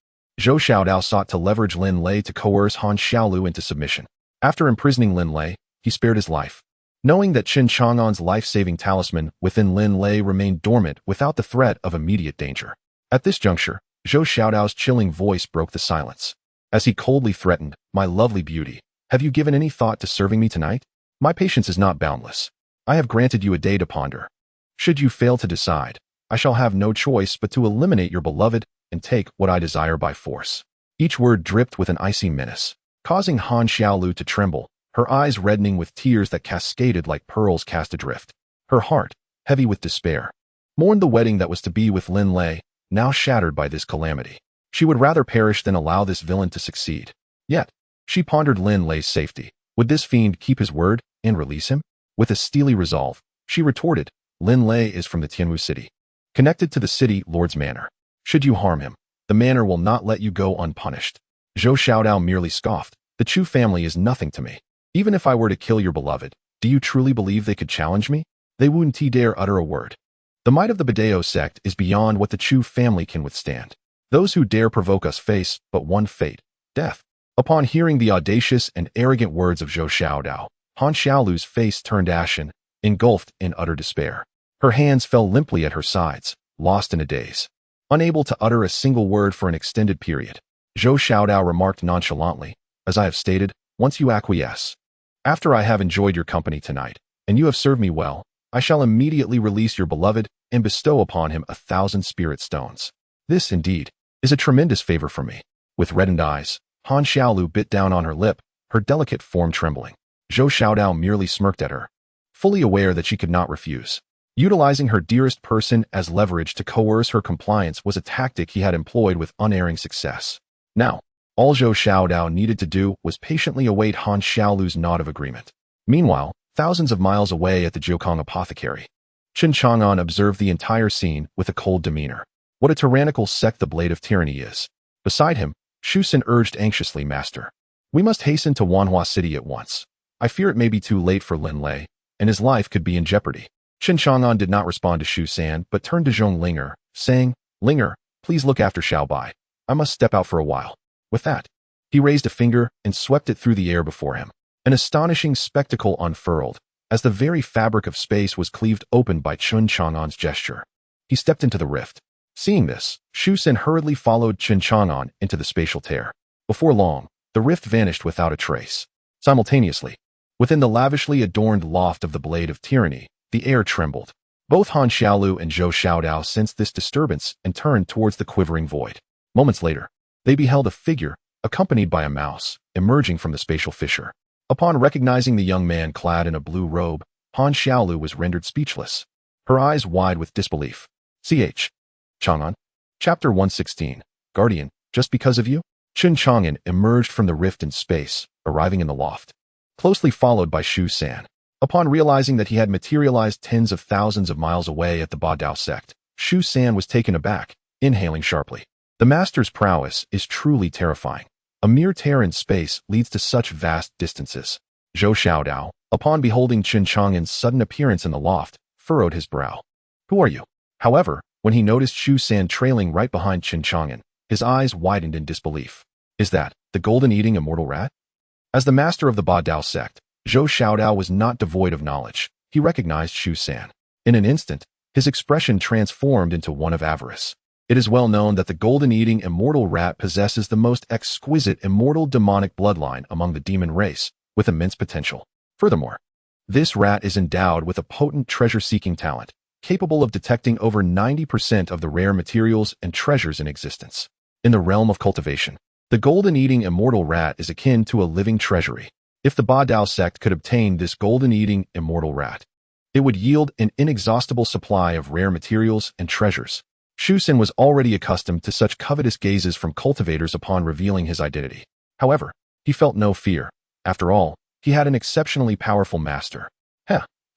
Zhou Xiaodao sought to leverage Lin Lei to coerce Han Xiaolu into submission. After imprisoning Lin Lei, he spared his life. Knowing that Chen Chang'an's life-saving talisman within Lin Lei remained dormant without the threat of immediate danger. At this juncture, Zhou Xiaodao's chilling voice broke the silence. As he coldly threatened, My lovely beauty, have you given any thought to serving me tonight? My patience is not boundless. I have granted you a day to ponder. Should you fail to decide, I shall have no choice but to eliminate your beloved and take what I desire by force. Each word dripped with an icy menace, causing Han Xiaolu to tremble, her eyes reddening with tears that cascaded like pearls cast adrift. Her heart, heavy with despair, mourned the wedding that was to be with Lin Lei, now shattered by this calamity. She would rather perish than allow this villain to succeed. Yet, she pondered Lin Lei's safety. Would this fiend keep his word and release him? With a steely resolve, she retorted, Lin Lei is from the Tianwu city, connected to the city lord's manor. Should you harm him, the manor will not let you go unpunished. Zhou Xiaodao merely scoffed. The Chu family is nothing to me. Even if I were to kill your beloved, do you truly believe they could challenge me? They wouldn't dare utter a word. The might of the Badao sect is beyond what the Chu family can withstand. Those who dare provoke us face but one fate, death. Upon hearing the audacious and arrogant words of Zhou Xiaodao, Han Xiaolu's face turned ashen, engulfed in utter despair. Her hands fell limply at her sides, lost in a daze. Unable to utter a single word for an extended period, Zhou Xiaodao remarked nonchalantly, "As I have stated, once you acquiesce. After I have enjoyed your company tonight, and you have served me well, I shall immediately release your beloved and bestow upon him 1,000 spirit stones. This, indeed, is a tremendous favor for me." With reddened eyes, Han Xiaolu bit down on her lip, her delicate form trembling. Zhou Xiaodao merely smirked at her, fully aware that she could not refuse. Utilizing her dearest person as leverage to coerce her compliance was a tactic he had employed with unerring success. Now, all Zhou Xiaodao needed to do was patiently await Han Xiaolu's nod of agreement. Meanwhile, thousands of miles away at the Jiukong apothecary, Chen Chang'an observed the entire scene with a cold demeanor. What a tyrannical sect the Blade of Tyranny is. Beside him, Shu Xin urged anxiously, "Master, we must hasten to Wanhua City at once. I fear it may be too late for Lin Lei, and his life could be in jeopardy." Chen Chang'an did not respond to Shu San, but turned to Zhong Linger, saying, "Linger, please look after Xiao Bai. I must step out for a while." With that, he raised a finger and swept it through the air before him. An astonishing spectacle unfurled, as the very fabric of space was cleaved open by Chen Chang'an's gesture. He stepped into the rift. Seeing this, Shu Sin hurriedly followed Chen Chang'an into the spatial tear. Before long, the rift vanished without a trace. Simultaneously, within the lavishly adorned loft of the Blade of Tyranny, the air trembled. Both Han Xiaolu and Zhou Xiaodao sensed this disturbance and turned towards the quivering void. Moments later, they beheld a figure, accompanied by a mouse, emerging from the spatial fissure. Upon recognizing the young man clad in a blue robe, Han Xiaolu was rendered speechless, her eyes wide with disbelief. Ch. Chang'an. Chapter 116. Guardian, just because of you? Chen Chang'an emerged from the rift in space, arriving in the loft, closely followed by Shu San. Upon realizing that he had materialized tens of thousands of miles away at the Ba Dao sect, Shu San was taken aback, inhaling sharply. The master's prowess is truly terrifying. A mere tear in space leads to such vast distances. Zhou Xiaodao, upon beholding Chen Chang'an's sudden appearance in the loft, furrowed his brow. "Who are you?" However, when he noticed Shu San trailing right behind Chen Chang'an, his eyes widened in disbelief. "Is that the golden-eating immortal rat?" As the master of the Ba Dao sect, Zhou Xiaodao was not devoid of knowledge. He recognized Shu San. In an instant, his expression transformed into one of avarice. It is well known that the golden-eating immortal rat possesses the most exquisite immortal demonic bloodline among the demon race, with immense potential. Furthermore, this rat is endowed with a potent treasure-seeking talent, capable of detecting over 90% of the rare materials and treasures in existence. In the realm of cultivation, the golden-eating immortal rat is akin to a living treasury. If the Ba Dao sect could obtain this golden-eating immortal rat, it would yield an inexhaustible supply of rare materials and treasures. Shu Sin was already accustomed to such covetous gazes from cultivators upon revealing his identity. However, he felt no fear. After all, he had an exceptionally powerful master.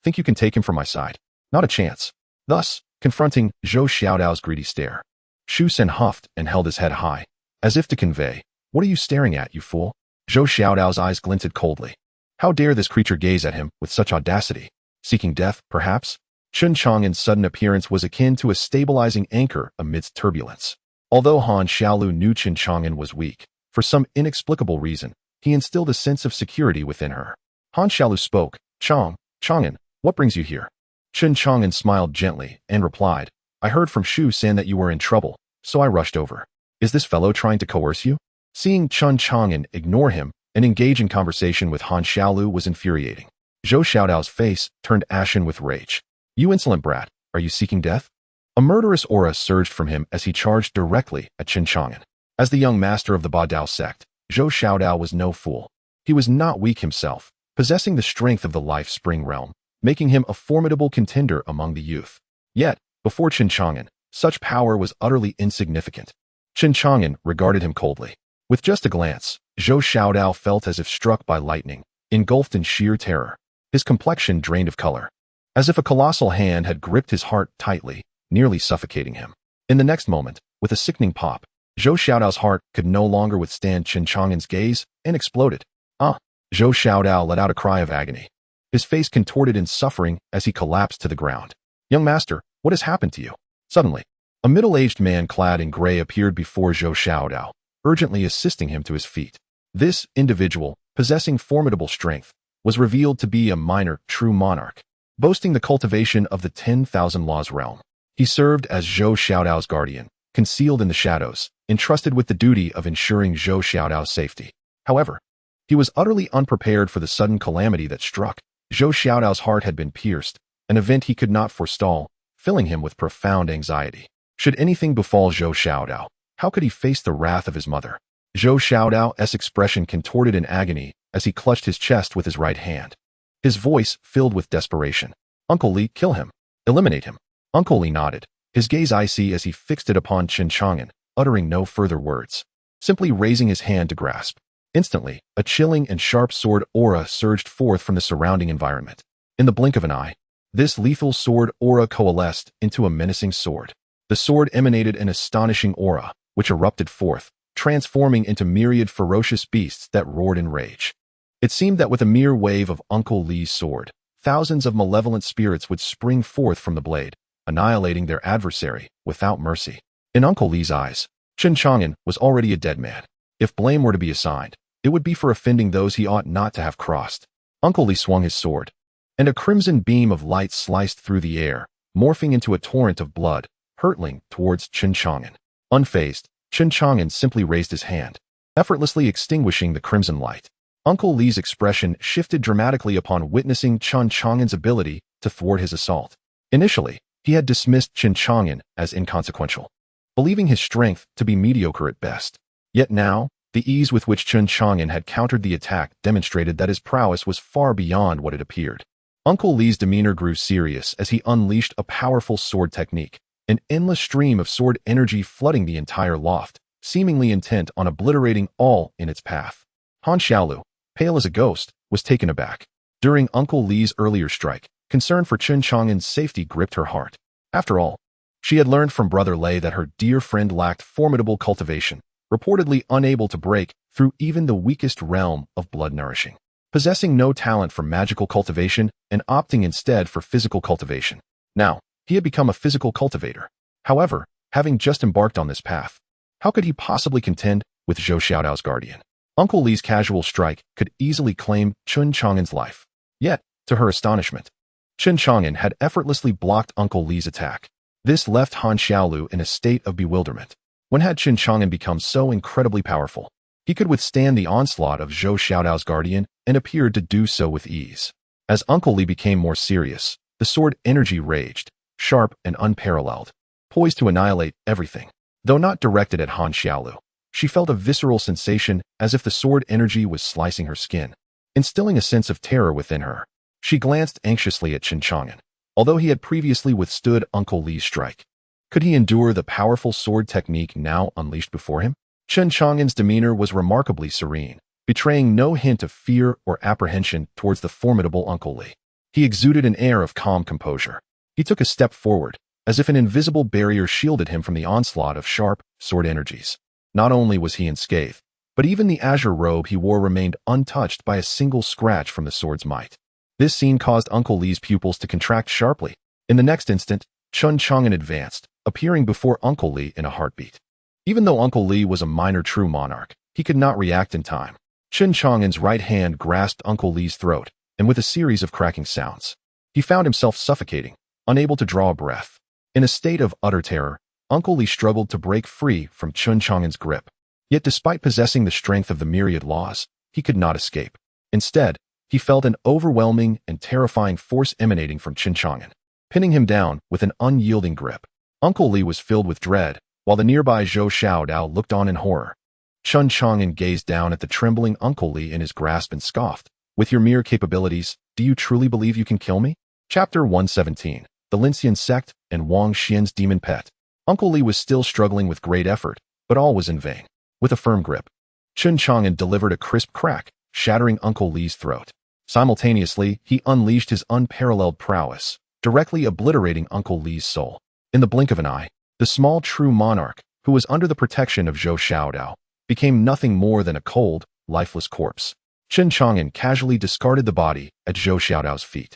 Think you can take him from my side? Not a chance. Thus, confronting Zhou Xiaodao's greedy stare, Shu Sin huffed and held his head high, as if to convey, "What are you staring at, you fool?" Zhou Xiaodao's eyes glinted coldly. How dare this creature gaze at him with such audacity? Seeking death, perhaps? Chen Chang'an's sudden appearance was akin to a stabilizing anchor amidst turbulence. Although Han Xiaolu knew Chen Chang'an was weak, for some inexplicable reason, he instilled a sense of security within her. Han Xiaolu spoke, Chang'an, what brings you here?" Chen Chang'an smiled gently and replied, "I heard from Shu San that you were in trouble, so I rushed over. Is this fellow trying to coerce you?" Seeing Chen Chang'an ignore him and engage in conversation with Han Xiaolu was infuriating. Zhou Xiaodao's face turned ashen with rage. "You insolent brat, are you seeking death?" A murderous aura surged from him as he charged directly at Chen Chang'an. As the young master of the Ba Dao sect, Zhou Xiaodao was no fool. He was not weak himself, possessing the strength of the life spring realm, making him a formidable contender among the youth. Yet, before Chen Chang'an, such power was utterly insignificant. Chen Chang'an regarded him coldly. With just a glance, Zhou Xiaodao felt as if struck by lightning, engulfed in sheer terror. His complexion drained of color, as if a colossal hand had gripped his heart tightly, nearly suffocating him. In the next moment, with a sickening pop, Zhou Xiaodao's heart could no longer withstand Chen Chang'an's gaze and exploded. Zhou Xiaodao let out a cry of agony. His face contorted in suffering as he collapsed to the ground. "Young master, what has happened to you?" Suddenly, a middle-aged man clad in gray appeared before Zhou Xiaodao, urgently assisting him to his feet. This individual, possessing formidable strength, was revealed to be a minor true monarch. boasting the cultivation of the 10,000 laws realm. He served as Zhou Xiaodao's guardian, concealed in the shadows, entrusted with the duty of ensuring Zhou Xiaodao's safety. However, he was utterly unprepared for the sudden calamity that struck. Zhou Xiaodao's heart had been pierced, an event he could not forestall, filling him with profound anxiety. Should anything befall Zhou Xiaodao, how could he face the wrath of his mother? Zhou Xiaodao's expression contorted in agony as he clutched his chest with his right hand. His voice filled with desperation. "Uncle Li, kill him. Eliminate him." Uncle Li nodded, his gaze icy as he fixed it upon Chen Chang'an, uttering no further words, simply raising his hand to grasp. Instantly, a chilling and sharp sword aura surged forth from the surrounding environment. In the blink of an eye, this lethal sword aura coalesced into a menacing sword. The sword emanated an astonishing aura, which erupted forth, transforming into myriad ferocious beasts that roared in rage. It seemed that with a mere wave of Uncle Li's sword, thousands of malevolent spirits would spring forth from the blade, annihilating their adversary without mercy. In Uncle Li's eyes, Chen Chang'an was already a dead man. If blame were to be assigned, it would be for offending those he ought not to have crossed. Uncle Li swung his sword, and a crimson beam of light sliced through the air, morphing into a torrent of blood, hurtling towards Chen Chang'an. Unfazed, Chen Chang'an simply raised his hand, effortlessly extinguishing the crimson light. Uncle Li's expression shifted dramatically upon witnessing Chen Chang'an's ability to thwart his assault. Initially, he had dismissed Chen Chang'an as inconsequential, believing his strength to be mediocre at best. Yet now, the ease with which Chen Chang'an had countered the attack demonstrated that his prowess was far beyond what it appeared. Uncle Li's demeanor grew serious as he unleashed a powerful sword technique, an endless stream of sword energy flooding the entire loft, seemingly intent on obliterating all in its path. Han Xiaolu, pale as a ghost, was taken aback. During Uncle Li's earlier strike, concern for Chen Chang'an's safety gripped her heart. After all, she had learned from Brother Lei that her dear friend lacked formidable cultivation, reportedly unable to break through even the weakest realm of blood nourishing, possessing no talent for magical cultivation and opting instead for physical cultivation. Now, he had become a physical cultivator. However, having just embarked on this path, how could he possibly contend with Zhou Xiaodao's guardian? Uncle Li's casual strike could easily claim Chen Chang'an's life. Yet, to her astonishment, Chen Chang'an had effortlessly blocked Uncle Li's attack. This left Han Xiaolu in a state of bewilderment. When had Chen Chang'an become so incredibly powerful? He could withstand the onslaught of Zhou Xiaodao's guardian and appeared to do so with ease. As Uncle Li became more serious, the sword energy raged, sharp and unparalleled, poised to annihilate everything. Though not directed at Han Xiaolu, she felt a visceral sensation as if the sword energy was slicing her skin, instilling a sense of terror within her. She glanced anxiously at Chen Chang'an. Although he had previously withstood Uncle Li's strike, could he endure the powerful sword technique now unleashed before him? Chen Chang'an's demeanor was remarkably serene, betraying no hint of fear or apprehension towards the formidable Uncle Li. He exuded an air of calm composure. He took a step forward, as if an invisible barrier shielded him from the onslaught of sharp sword energies. Not only was he unscathed, but even the azure robe he wore remained untouched by a single scratch from the sword's might. This scene caused Uncle Li's pupils to contract sharply. In the next instant, Chen Chang'an advanced, appearing before Uncle Li in a heartbeat. Even though Uncle Li was a minor true monarch, he could not react in time. Chen Chang'an's right hand grasped Uncle Li's throat, and with a series of cracking sounds, he found himself suffocating, unable to draw a breath. In a state of utter terror, Uncle Li struggled to break free from Chen Chang'an's grip. Yet despite possessing the strength of the myriad laws, he could not escape. Instead, he felt an overwhelming and terrifying force emanating from Chen Chang'an, pinning him down with an unyielding grip. Uncle Li was filled with dread, while the nearby Zhou Xiaodao looked on in horror. Chen Chang'an gazed down at the trembling Uncle Li in his grasp and scoffed. "With your mere capabilities, do you truly believe you can kill me?" Chapter 117, The Linxian Sect and Wang Xian's Demon Pet. Uncle Li was still struggling with great effort, but all was in vain. With a firm grip, Chen Chang'an delivered a crisp crack, shattering Uncle Li's throat. Simultaneously, he unleashed his unparalleled prowess, directly obliterating Uncle Li's soul. In the blink of an eye, the small true monarch, who was under the protection of Zhou Xiaodao, became nothing more than a cold, lifeless corpse. Chen Chang'an casually discarded the body at Zhou Xiaodao's feet.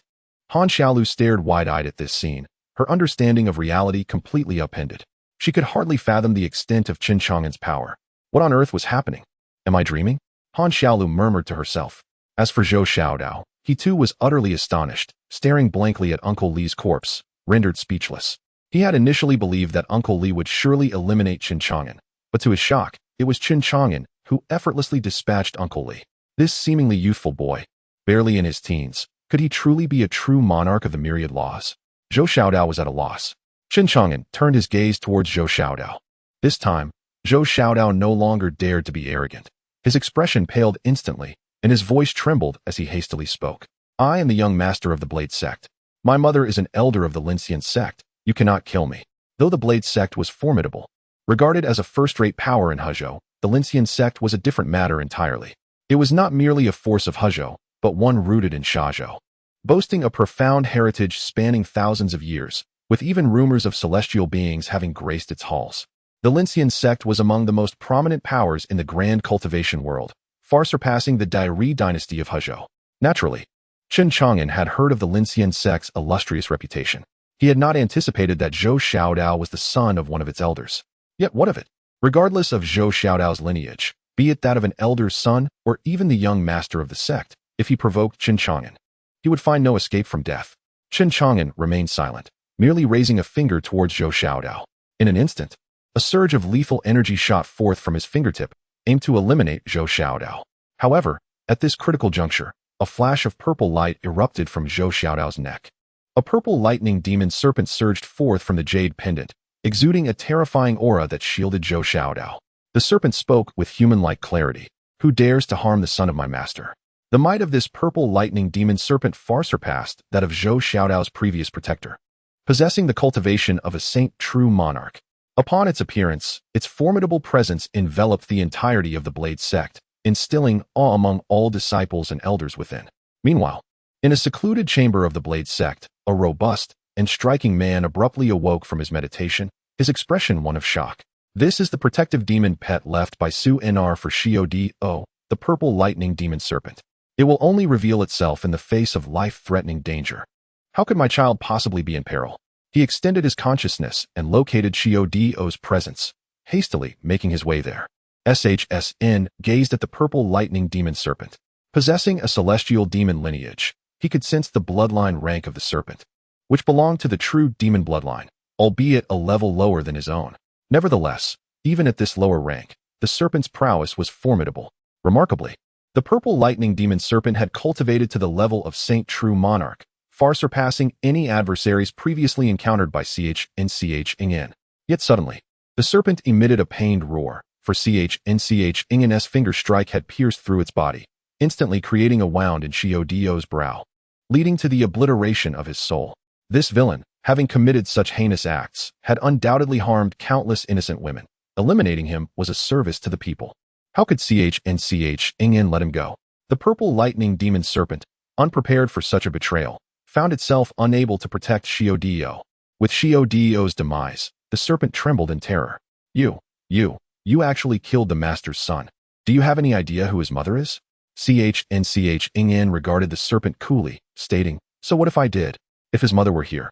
Han Xiaolu stared wide-eyed at this scene, her understanding of reality completely upended. She could hardly fathom the extent of Chen Chang'an's power. What on earth was happening? Am I dreaming? Han Xiaolu murmured to herself. As for Zhou Xiaodao, He too was utterly astonished, staring blankly at Uncle Li's corpse, rendered speechless. He had initially believed that Uncle Li would surely eliminate Chen Chang'an, but to his shock, it was Chen Chang'an who effortlessly dispatched Uncle Li. This seemingly youthful boy, barely in his teens, could he truly be a true monarch of the myriad laws? Zhou Xiaodao was at a loss. Chen Chang'an turned his gaze towards Zhou Xiaodao. This time, Zhou Xiaodao no longer dared to be arrogant. His expression paled instantly, and his voice trembled as he hastily spoke. I am the young master of the Blade sect. My mother is an elder of the Lincian sect. You cannot kill me. Though the Blade sect was formidable, regarded as a first-rate power in Hezhou, the Lincian sect was a different matter entirely. It was not merely a force of Hezhou, but one rooted in Shazhou. Boasting a profound heritage spanning thousands of years, with even rumors of celestial beings having graced its halls. The Lincian sect was among the most prominent powers in the grand cultivation world, far surpassing the Dairi dynasty of Hezhou. Naturally, Chen Chang'an had heard of the Lincian sect's illustrious reputation. He had not anticipated that Zhou Xiaodao was the son of one of its elders. Yet what of it? Regardless of Zhou Xiaodao's lineage, be it that of an elder's son or even the young master of the sect, if he provoked Chen Chang'an, he would find no escape from death. Chen Chang'an remained silent, merely raising a finger towards Zhou Xiaodao. In an instant, a surge of lethal energy shot forth from his fingertip, aimed to eliminate Zhou Xiaodao. However, at this critical juncture, a flash of purple light erupted from Zhou Xiaodao's neck. A purple lightning demon serpent surged forth from the jade pendant, exuding a terrifying aura that shielded Zhou Xiaodao. The serpent spoke with human-like clarity. Who dares to harm the son of my master? The might of this purple lightning demon serpent far surpassed that of Zhou Xiaodao's previous protector, possessing the cultivation of a true monarch. Upon its appearance, its formidable presence enveloped the entirety of the Blade sect, instilling awe among all disciples and elders within. Meanwhile, in a secluded chamber of the Blade sect, a robust and striking man abruptly awoke from his meditation, his expression one of shock. This is the protective demon pet left by Su Nr for Xiao-Do, the purple lightning demon serpent. It will only reveal itself in the face of life-threatening danger. How could my child possibly be in peril? He extended his consciousness and located Xiao-Do's presence, hastily making his way there. Shsn gazed at the purple lightning demon serpent. Possessing a celestial demon lineage, he could sense the bloodline rank of the serpent, which belonged to the true demon bloodline, albeit a level lower than his own. Nevertheless, even at this lower rank, the serpent's prowess was formidable. Remarkably, the purple lightning demon serpent had cultivated to the level of true monarch, far surpassing any adversaries previously encountered by Chang'an. Yet suddenly, the serpent emitted a pained roar, for Chang'an's finger strike had pierced through its body, instantly creating a wound in Xiao-Do's brow, leading to the obliteration of his soul. This villain, having committed such heinous acts, had undoubtedly harmed countless innocent women. Eliminating him was a service to the people. How could Chang'an let him go? The purple lightning demon serpent, unprepared for such a betrayal, found itself unable to protect Xiao-Do. With Xiao-Do's demise, the serpent trembled in terror. You actually killed the master's son. Do you have any idea who his mother is? Chang'an regarded the serpent coolly, stating, so what if I did? If his mother were here,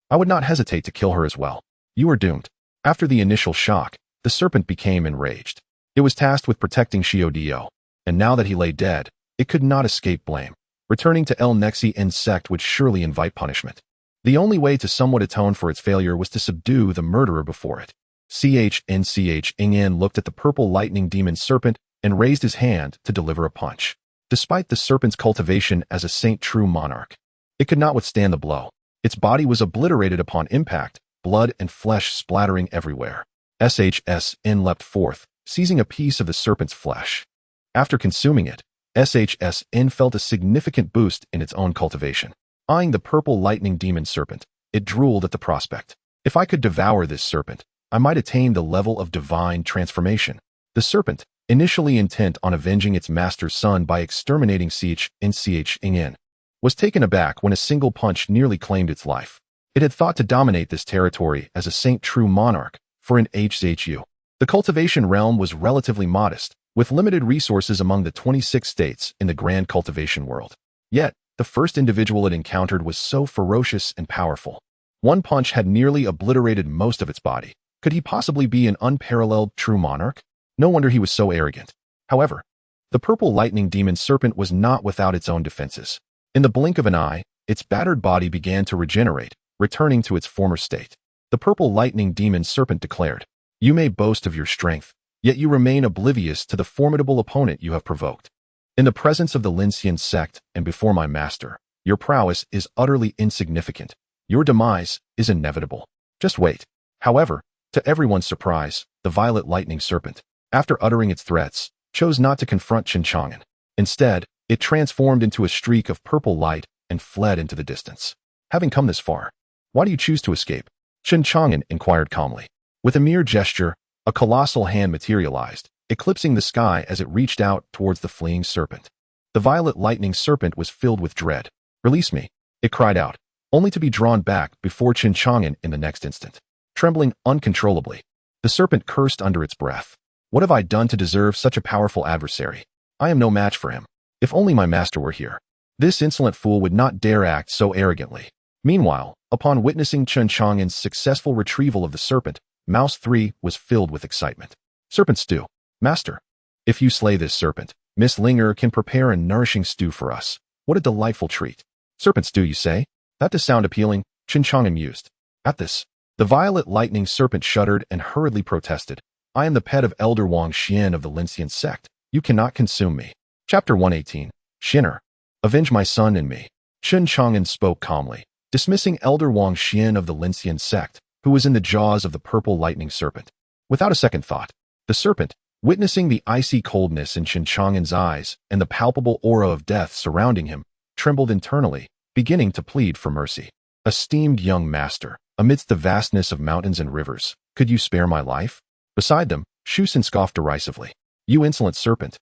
I would not hesitate to kill her as well. You are doomed. After the initial shock, the serpent became enraged. It was tasked with protecting Xiao-Do, and now that he lay dead, it could not escape blame. Returning to El Nexi'n's sect would surely invite punishment. The only way to somewhat atone for its failure was to subdue the murderer before it. Chang'an looked at the purple lightning demon serpent and raised his hand to deliver a punch. Despite the serpent's cultivation as a true monarch, it could not withstand the blow. Its body was obliterated upon impact, blood and flesh splattering everywhere. Shsn leapt forth, seizing a piece of the serpent's flesh. After consuming it, Shsn felt a significant boost in its own cultivation. Eyeing the purple lightning demon serpent, it drooled at the prospect. If I could devour this serpent, I might attain the level of divine transformation. The serpent, initially intent on avenging its master's son by exterminating Chang'an, was taken aback when a single punch nearly claimed its life. It had thought to dominate this territory as a true monarch for an Hzhu. The cultivation realm was relatively modest, with limited resources among the 26 states in the grand cultivation world. Yet, the first individual it encountered was so ferocious and powerful. One punch had nearly obliterated most of its body. Could he possibly be an unparalleled true monarch? No wonder he was so arrogant. However, the purple lightning demon serpent was not without its own defenses. In the blink of an eye, its battered body began to regenerate, returning to its former state. The purple lightning demon serpent declared, "You may boast of your strength, yet you remain oblivious to the formidable opponent you have provoked. In the presence of the Linxian sect and before my master, your prowess is utterly insignificant. Your demise is inevitable. Just wait." However, to everyone's surprise, the violet lightning serpent, after uttering its threats, chose not to confront Chen Chang'an. Instead, it transformed into a streak of purple light and fled into the distance. "Having come this far, why do you choose to escape?" Chen Chang'an inquired calmly. With a mere gesture, a colossal hand materialized, eclipsing the sky as it reached out towards the fleeing serpent. The violet lightning serpent was filled with dread. "Release me," it cried out, only to be drawn back before Chen Chang'an in the next instant. Trembling uncontrollably, the serpent cursed under its breath. "What have I done to deserve such a powerful adversary? I am no match for him. If only my master were here. This insolent fool would not dare act so arrogantly." Meanwhile, upon witnessing Chen Chang'an's successful retrieval of the serpent, Mouse 3 was filled with excitement. "Serpent stew. Master, if you slay this serpent, Miss Linger can prepare a nourishing stew for us. What a delightful treat." "Serpent stew, you say? That does sound appealing," Chen Chang'an mused. At this, the violet lightning serpent shuddered and hurriedly protested. "I am the pet of Elder Wang Xian of the Linxian sect. You cannot consume me." Chapter 118. Shinner. Avenge my son and me. Chen Chang'an spoke calmly, dismissing Elder Wang Xian of the Linxian sect, who was in the jaws of the purple lightning serpent. Without a second thought, the serpent, witnessing the icy coldness in Chen Chang'an's eyes and the palpable aura of death surrounding him, trembled internally, beginning to plead for mercy. "Esteemed young master, amidst the vastness of mountains and rivers, could you spare my life?" Beside them, Shusen scoffed derisively. "You insolent serpent.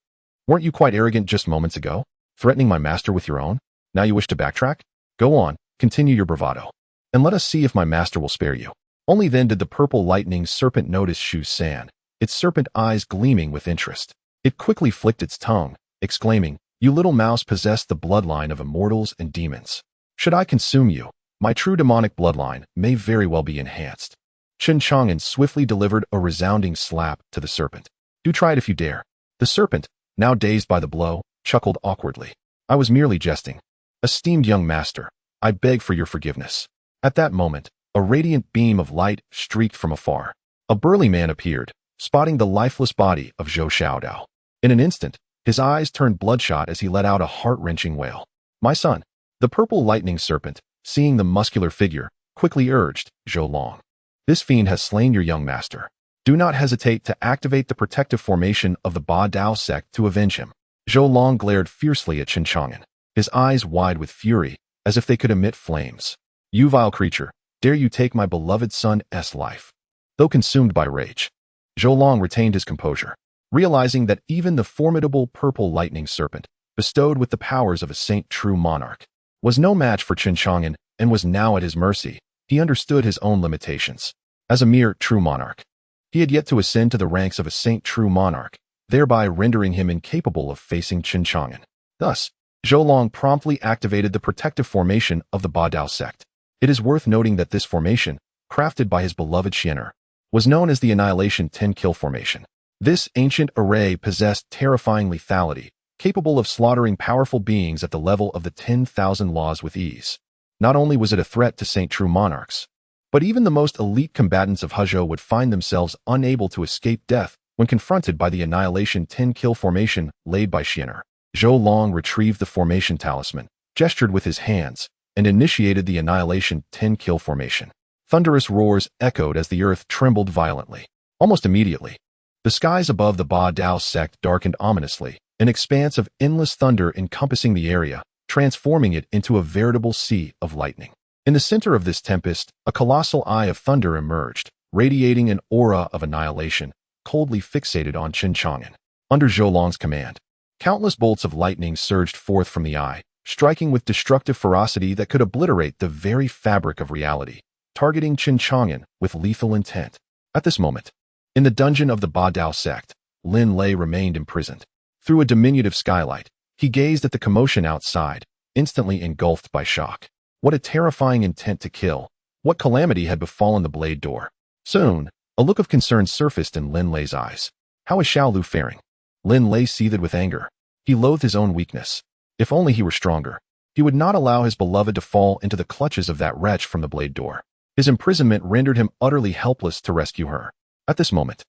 Weren't you quite arrogant just moments ago, threatening my master with your own? Now you wish to backtrack? Go on, continue your bravado, and let us see if my master will spare you." Only then did the purple lightning serpent notice Shu San, its serpent eyes gleaming with interest. It quickly flicked its tongue, exclaiming, "You little mouse possess the bloodline of immortals and demons. Should I consume you, my true demonic bloodline may very well be enhanced." Chen Chang'an swiftly delivered a resounding slap to the serpent. "Do try it if you dare." The serpent, now dazed by the blow, chuckled awkwardly. "I was merely jesting. Esteemed young master, I beg for your forgiveness." At that moment, a radiant beam of light streaked from afar. A burly man appeared, spotting the lifeless body of Zhou Xiaodao. In an instant, his eyes turned bloodshot as he let out a heart-wrenching wail. "My son." The purple lightning serpent, seeing the muscular figure, quickly urged, "Zhou Long, this fiend has slain your young master. Do not hesitate to activate the protective formation of the Ba Dao sect to avenge him." Zhou Long glared fiercely at Chen Chang'an, his eyes wide with fury, as if they could emit flames. "You vile creature, dare you take my beloved son's life?" Though consumed by rage, Zhou Long retained his composure, realizing that even the formidable purple lightning serpent, bestowed with the powers of a saint true monarch, was no match for Chen Chang'an and was now at his mercy. He understood his own limitations. As a mere true monarch, he had yet to ascend to the ranks of a saint true monarch, thereby rendering him incapable of facing Chen Chang'an. Thus, Zhou Long promptly activated the protective formation of the Ba Dao sect. It is worth noting that this formation, crafted by his beloved Xianer, was known as the Annihilation 10 Kill Formation. This ancient array possessed terrifying lethality, capable of slaughtering powerful beings at the level of the 10,000 laws with ease. Not only was it a threat to Saint True monarchs, but even the most elite combatants of Hezhou would find themselves unable to escape death when confronted by the Annihilation 10 Kill Formation laid by Xianer. Zhou Long retrieved the formation talisman, gestured with his hands, and initiated the Annihilation 10 Kill Formation. Thunderous roars echoed as the earth trembled violently. Almost immediately, the skies above the Ba Dao sect darkened ominously, an expanse of endless thunder encompassing the area, transforming it into a veritable sea of lightning. In the center of this tempest, a colossal eye of thunder emerged, radiating an aura of annihilation, coldly fixated on Chen Chang'an. Under Zhou Long's command, countless bolts of lightning surged forth from the eye, striking with destructive ferocity that could obliterate the very fabric of reality, targeting Chen Chang'an with lethal intent. At this moment, in the dungeon of the Ba Dao sect, Lin Lei remained imprisoned. Through a diminutive skylight, he gazed at the commotion outside, instantly engulfed by shock. What a terrifying intent to kill! What calamity had befallen the blade door? Soon, a look of concern surfaced in Lin Lei's eyes. How is Xiao Lu faring? Lin Lei seethed with anger. He loathed his own weakness. If only he were stronger. He would not allow his beloved to fall into the clutches of that wretch from the blade door. His imprisonment rendered him utterly helpless to rescue her. At this moment,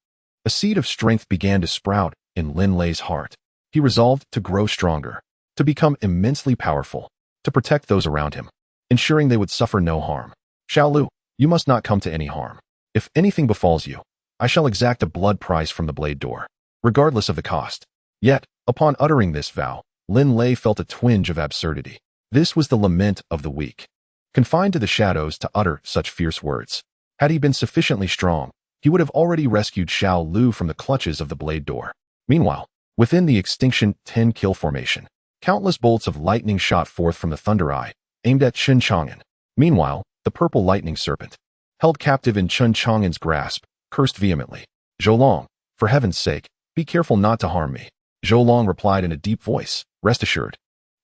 a seed of strength began to sprout in Lin Lei's heart. He resolved to grow stronger, to become immensely powerful, to protect those around him, ensuring they would suffer no harm. Xiaolu, you must not come to any harm. If anything befalls you, I shall exact a blood price from the blade door, regardless of the cost. Yet, upon uttering this vow, Lin Lei felt a twinge of absurdity. This was the lament of the weak, confined to the shadows to utter such fierce words. Had he been sufficiently strong, he would have already rescued Xiaolu from the clutches of the blade door. Meanwhile, within the extinction 10-kill formation, countless bolts of lightning shot forth from the thunder eye, aimed at Chen Chang'an. Meanwhile, the purple lightning serpent, held captive in Chen Chang'an's grasp, cursed vehemently. Zhoulong, for heaven's sake, be careful not to harm me. Zhoulong replied in a deep voice, rest assured.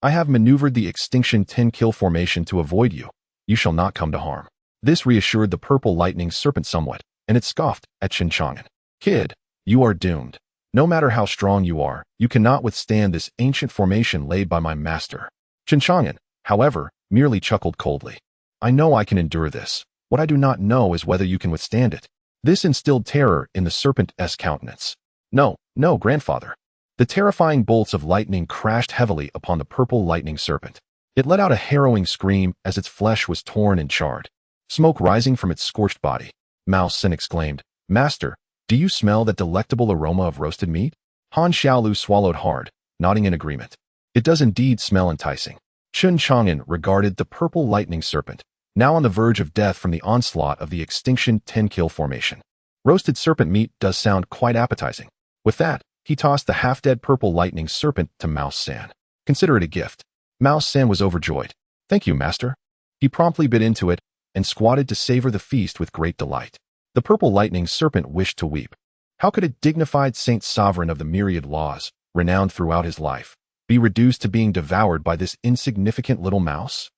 I have maneuvered the extinction 10-kill formation to avoid you. You shall not come to harm. This reassured the purple lightning serpent somewhat, and it scoffed at Chen Chang'an. Kid, you are doomed. No matter how strong you are, you cannot withstand this ancient formation laid by my master. Chen Chang'an, however, merely chuckled coldly. I know I can endure this. What I do not know is whether you can withstand it. This instilled terror in the serpent's countenance. No, no, grandfather. The terrifying bolts of lightning crashed heavily upon the purple lightning serpent. It let out a harrowing scream as its flesh was torn and charred, smoke rising from its scorched body. Mao Xin exclaimed, Master, do you smell that delectable aroma of roasted meat? Han Xiaolu swallowed hard, nodding in agreement. It does indeed smell enticing. Chen Chang'an regarded the purple lightning serpent, now on the verge of death from the onslaught of the extinction 10-kill formation. Roasted serpent meat does sound quite appetizing. With that, he tossed the half-dead purple lightning serpent to Mao San. Consider it a gift. Mao San was overjoyed. Thank you, master. He promptly bit into it and squatted to savor the feast with great delight. The purple lightning serpent wished to weep. How could a dignified saint sovereign of the myriad laws, renowned throughout his life, be reduced to being devoured by this insignificant little mouse?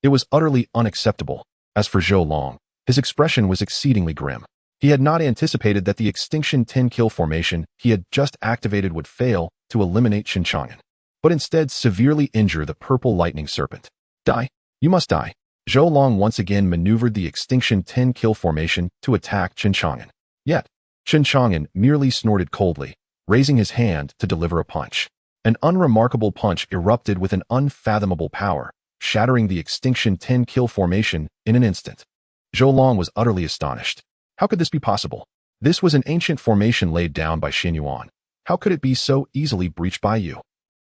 It was utterly unacceptable. As for Zhoulong, his expression was exceedingly grim. He had not anticipated that the extinction 10-kill formation he had just activated would fail to eliminate Chen Chang'an, but instead severely injure the purple lightning serpent. Die. You must die. Zhoulong once again maneuvered the extinction 10-kill formation to attack Chen Chang'an. Yet, Chen Chang'an merely snorted coldly, raising his hand to deliver a punch. An unremarkable punch erupted with an unfathomable power, shattering the extinction 10-kill formation in an instant. Zhoulong was utterly astonished. How could this be possible? This was an ancient formation laid down by Xin Yuan. How could it be so easily breached by you?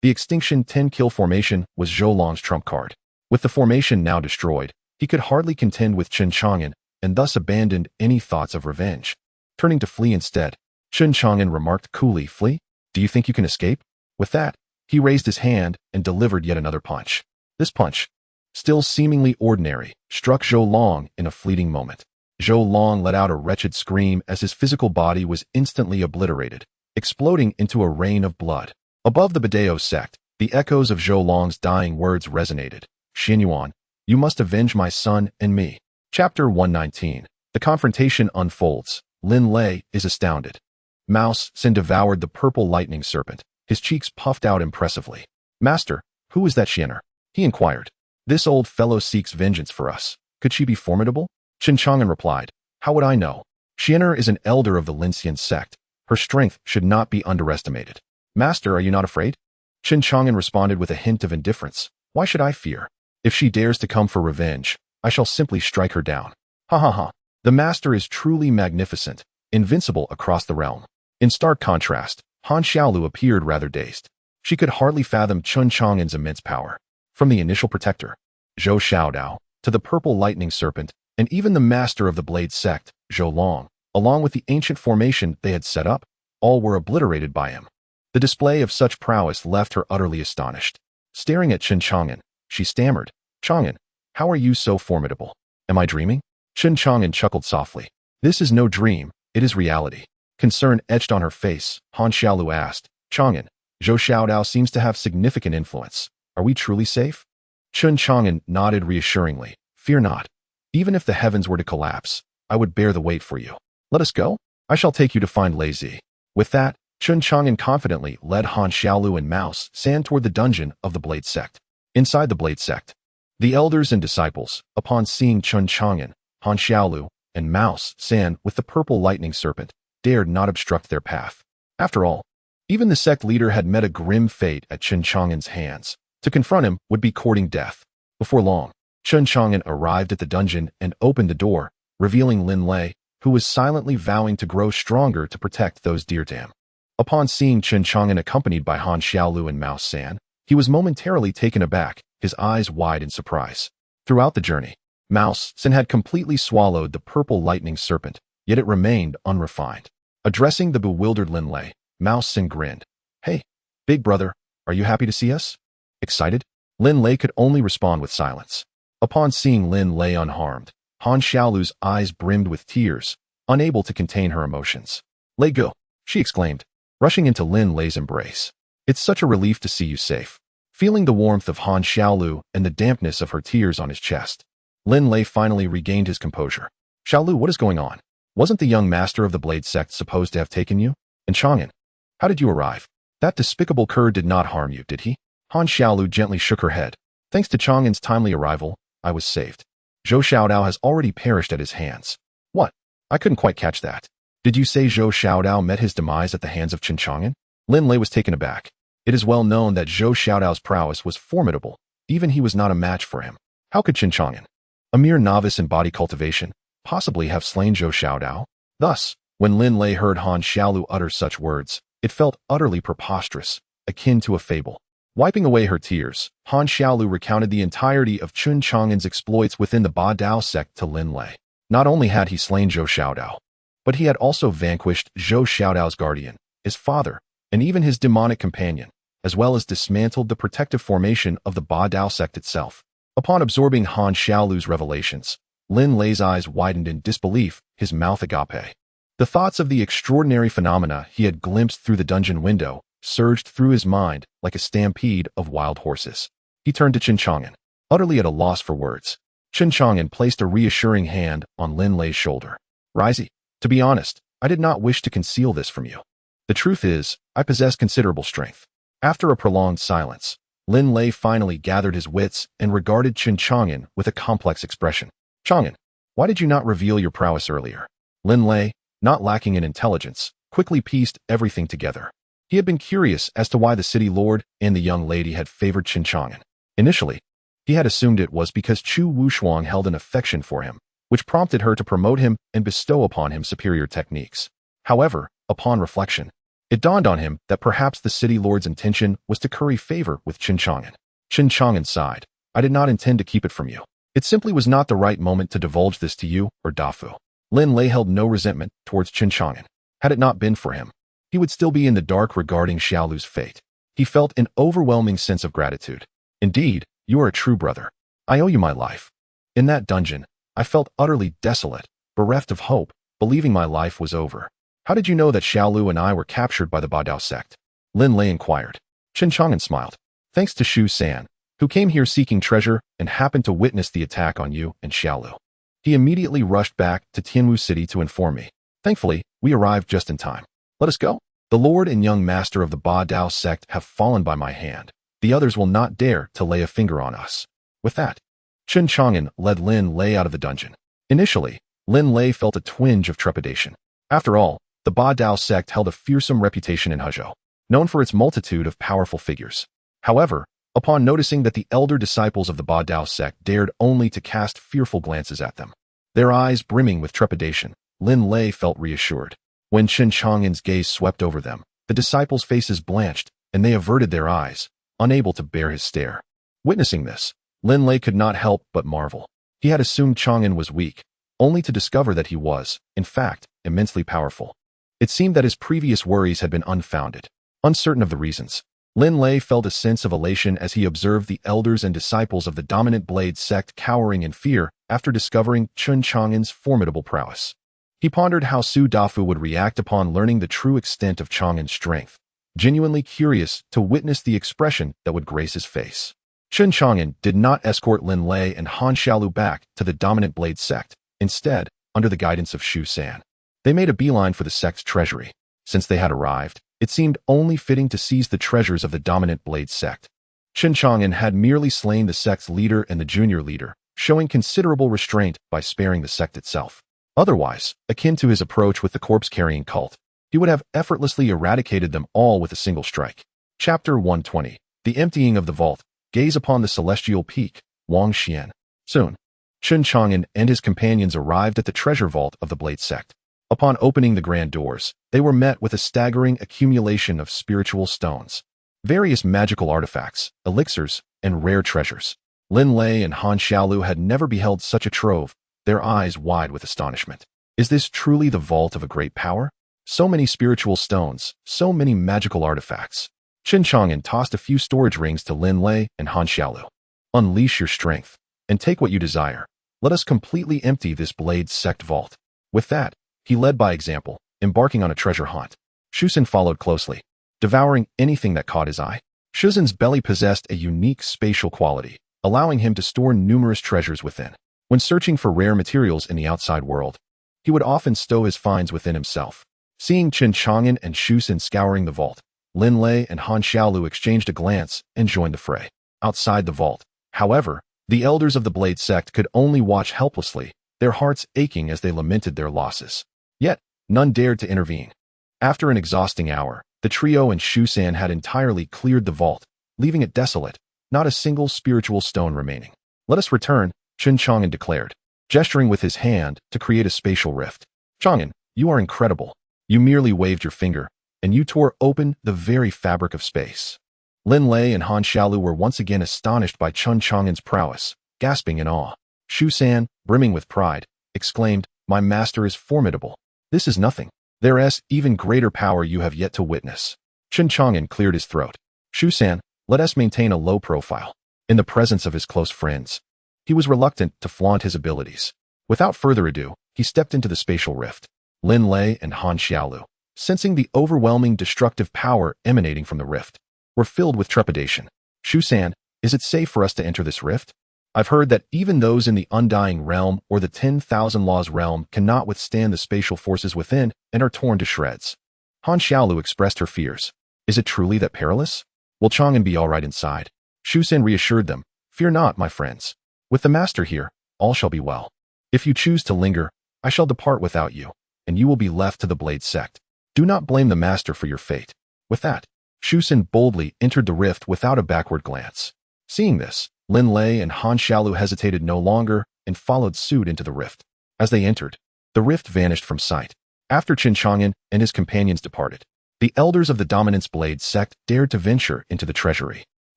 The extinction 10-kill formation was Zhoulong's trump card. With the formation now destroyed, he could hardly contend with Chen Chang'an and thus abandoned any thoughts of revenge. Turning to flee instead, Chen Chang'an remarked coolly, Flee? Do you think you can escape? With that, he raised his hand and delivered yet another punch. This punch, still seemingly ordinary, struck Zhoulong in a fleeting moment. Zhoulong let out a wretched scream as his physical body was instantly obliterated, exploding into a rain of blood. Above the Badeo sect, the echoes of Zhoulong's dying words resonated. Xin Yuan, you must avenge my son and me. Chapter 119. The confrontation unfolds. Lin Lei is astounded. Mao Xin devoured the purple lightning serpent, his cheeks puffed out impressively. Master, who is that Xianer? He inquired. This old fellow seeks vengeance for us. Could she be formidable? Chen Chang'an replied, How would I know? Xianer is an elder of the Linxian sect. Her strength should not be underestimated. Master, are you not afraid? Chen Chang'an responded with a hint of indifference. Why should I fear? If she dares to come for revenge, I shall simply strike her down. Ha ha ha. The master is truly magnificent, invincible across the realm. In stark contrast, Han Xiaolu appeared rather dazed. She could hardly fathom Chen Chang'an's immense power. From the initial protector, Zhou Xiaodao, to the purple lightning serpent, and even the master of the blade sect, Zhoulong, along with the ancient formation they had set up, all were obliterated by him. The display of such prowess left her utterly astonished. Staring at Chen Chang'an, she stammered, Chang'an, how are you so formidable? Am I dreaming? Chen Chang'an chuckled softly. This is no dream, it is reality. Concern etched on her face, Han Xiaolu asked, Chang'an, Zhou Xiaodao seems to have significant influence. Are we truly safe? Chen Chang'an nodded reassuringly. Fear not. Even if the heavens were to collapse, I would bear the weight for you. Let us go. I shall take you to find Lei Zi. With that, Chen Chang'an confidently led Han Xiaolu and Mao San toward the dungeon of the Blade Sect. Inside the Blade sect, the elders and disciples, upon seeing Chen Chang'an, Han Xiaolu, and Mouse San with the purple lightning serpent, dared not obstruct their path. After all, even the sect leader had met a grim fate at Chen Chang'an's hands. To confront him would be courting death. Before long, Chen Chang'an arrived at the dungeon and opened the door, revealing Lin Lei, who was silently vowing to grow stronger to protect those dear to him. Upon seeing Chen Chang'an accompanied by Han Xiaolu and Mouse San, he was momentarily taken aback, his eyes wide in surprise. Throughout the journey, Mouse San had completely swallowed the purple lightning serpent, yet it remained unrefined. Addressing the bewildered Lin Lei, Mouse San grinned. "Hey, big brother, are you happy to see us?" Excited? Lin Lei could only respond with silence. Upon seeing Lin Lei unharmed, Han Xiaolu's eyes brimmed with tears, unable to contain her emotions. "Let go," she exclaimed, rushing into Lin Lei's embrace. "It's such a relief to see you safe." Feeling the warmth of Han Xiaolu and the dampness of her tears on his chest, Lin Lei finally regained his composure. "Xiaolu, what is going on? Wasn't the young master of the Blade sect supposed to have taken you? And Chang'an, how did you arrive? That despicable cur did not harm you, did he?" Han Xiaolu gently shook her head. "Thanks to Chang'an's timely arrival, I was saved. Zhou Xiaodao has already perished at his hands." "What? I couldn't quite catch that. Did you say Zhou Xiaodao met his demise at the hands of Chen Chang'an?" Lin Lei was taken aback. It is well known that Zhou Xiaodao's prowess was formidable. Even he was not a match for him. How could Chen Chang'an, a mere novice in body cultivation, possibly have slain Zhou Xiaodao? Thus, when Lin Lei heard Han Xiaolu utter such words, it felt utterly preposterous, akin to a fable. Wiping away her tears, Han Xiaolu recounted the entirety of Chen Chang'an's exploits within the Ba Dao sect to Lin Lei. Not only had he slain Zhou Xiaodao, but he had also vanquished Zhou Xiaodao's guardian, his father, and even his demonic companion, as well as dismantled the protective formation of the Ba Dao sect itself. Upon absorbing Han Xiaolu's revelations, Lin Lei's eyes widened in disbelief, his mouth agape. The thoughts of the extraordinary phenomena he had glimpsed through the dungeon window surged through his mind like a stampede of wild horses. He turned to Chen Chang'an, utterly at a loss for words. Chen Chang'an placed a reassuring hand on Lin Lei's shoulder. "Risey, to be honest, I did not wish to conceal this from you. The truth is, I possess considerable strength." After a prolonged silence, Lin Lei finally gathered his wits and regarded Chen Chang'an with a complex expression. "Chang'an, why did you not reveal your prowess earlier?" Lin Lei, not lacking in intelligence, quickly pieced everything together. He had been curious as to why the city lord and the young lady had favored Chen Chang'an. Initially, he had assumed it was because Chu Wushuang held an affection for him, which prompted her to promote him and bestow upon him superior techniques. However, upon reflection, it dawned on him that perhaps the city lord's intention was to curry favor with Chen Chang'an. Chen Chang'an sighed. "I did not intend to keep it from you. It simply was not the right moment to divulge this to you or Dafu." Lin Lei held no resentment towards Chen Chang'an. Had it not been for him, he would still be in the dark regarding Xiaolu's fate. He felt an overwhelming sense of gratitude. "Indeed, you are a true brother. I owe you my life. In that dungeon, I felt utterly desolate, bereft of hope, believing my life was over." "How did you know that Xiaolu and I were captured by the Ba Dao sect?" Lin Lei inquired. Chen Chang'an smiled. "Thanks to Xu San, who came here seeking treasure and happened to witness the attack on you and Xiaolu. He immediately rushed back to Tianwu City to inform me. Thankfully, we arrived just in time. Let us go. The lord and young master of the Ba Dao sect have fallen by my hand. The others will not dare to lay a finger on us." With that, Chen Chang'an led Lin Lei out of the dungeon. Initially, Lin Lei felt a twinge of trepidation. After all, the Ba Dao sect held a fearsome reputation in Hezhou, known for its multitude of powerful figures. However, upon noticing that the elder disciples of the Ba Dao sect dared only to cast fearful glances at them, their eyes brimming with trepidation, Lin Lei felt reassured. When Chen Chang'an's gaze swept over them, the disciples' faces blanched, and they averted their eyes, unable to bear his stare. Witnessing this, Lin Lei could not help but marvel. He had assumed Chang'an was weak, only to discover that he was, in fact, immensely powerful. It seemed that his previous worries had been unfounded. Uncertain of the reasons, Lin Lei felt a sense of elation as he observed the elders and disciples of the dominant Blade sect cowering in fear after discovering Chen Chang'an's formidable prowess. He pondered how Su Dafu would react upon learning the true extent of Chang'an's strength, genuinely curious to witness the expression that would grace his face. Chen Chang'an did not escort Lin Lei and Han Xiaolu back to the dominant Blade sect. Instead, under the guidance of Xu San, they made a beeline for the sect's treasury. Since they had arrived, it seemed only fitting to seize the treasures of the dominant Blade sect. Chen Chang'an had merely slain the sect's leader and the junior leader, showing considerable restraint by sparing the sect itself. Otherwise, akin to his approach with the corpse-carrying cult, he would have effortlessly eradicated them all with a single strike. Chapter 120. The Emptying of the Vault. Gaze upon the celestial peak, Wang Xian. Soon, Chen Chang'an and his companions arrived at the treasure vault of the Blade sect. Upon opening the grand doors, they were met with a staggering accumulation of spiritual stones, various magical artifacts, elixirs, and rare treasures. Lin Lei and Han Xiaolu had never beheld such a trove, their eyes wide with astonishment. Is this truly the vault of a great power? So many spiritual stones, so many magical artifacts. Chen Chang'an tossed a few storage rings to Lin Lei and Han Xiaolu. Unleash your strength, and take what you desire. Let us completely empty this Blade sect vault. With that, he led by example, embarking on a treasure hunt. Shusen followed closely, devouring anything that caught his eye. Shusen's belly possessed a unique spatial quality, allowing him to store numerous treasures within. When searching for rare materials in the outside world, he would often stow his finds within himself. Seeing Chen Chang'an and Shusen scouring the vault, Lin Lei and Han Xiaolu exchanged a glance and joined the fray. Outside the vault, however, the elders of the Blade sect could only watch helplessly, their hearts aching as they lamented their losses. Yet, none dared to intervene. After an exhausting hour, the trio and Shusen had entirely cleared the vault, leaving it desolate, not a single spiritual stone remaining. Let us return, Chen Chang'an declared, gesturing with his hand to create a spatial rift. Chang'an, you are incredible. You merely waved your finger, and you tore open the very fabric of space. Lin Lei and Han Xiaolu were once again astonished by Chen Chang'an's prowess, gasping in awe. Shusen, brimming with pride, exclaimed, "My master is formidable. This is nothing. There is even greater power you have yet to witness." Chen Chang'an cleared his throat. Shusen, let us maintain a low profile. In the presence of his close friends, he was reluctant to flaunt his abilities. Without further ado, he stepped into the spatial rift. Lin Lei and Han Xiaolu, sensing the overwhelming destructive power emanating from the rift, were filled with trepidation. Shusen, is it safe for us to enter this rift? I've heard that even those in the Undying Realm or the 10,000 Laws realm cannot withstand the spatial forces within and are torn to shreds. Han Xiaolu expressed her fears. Is it truly that perilous? Will Chang'an be all right inside? Shusen reassured them. Fear not, my friends. With the master here, all shall be well. If you choose to linger, I shall depart without you, and you will be left to the Blade sect. Do not blame the master for your fate. With that, Shusen boldly entered the rift without a backward glance. Seeing this, Lin Lei and Han Xiaolu hesitated no longer and followed suit into the rift. As they entered, the rift vanished from sight. After Chen Chang'an and his companions departed, the elders of the Dominance Blade sect dared to venture into the treasury,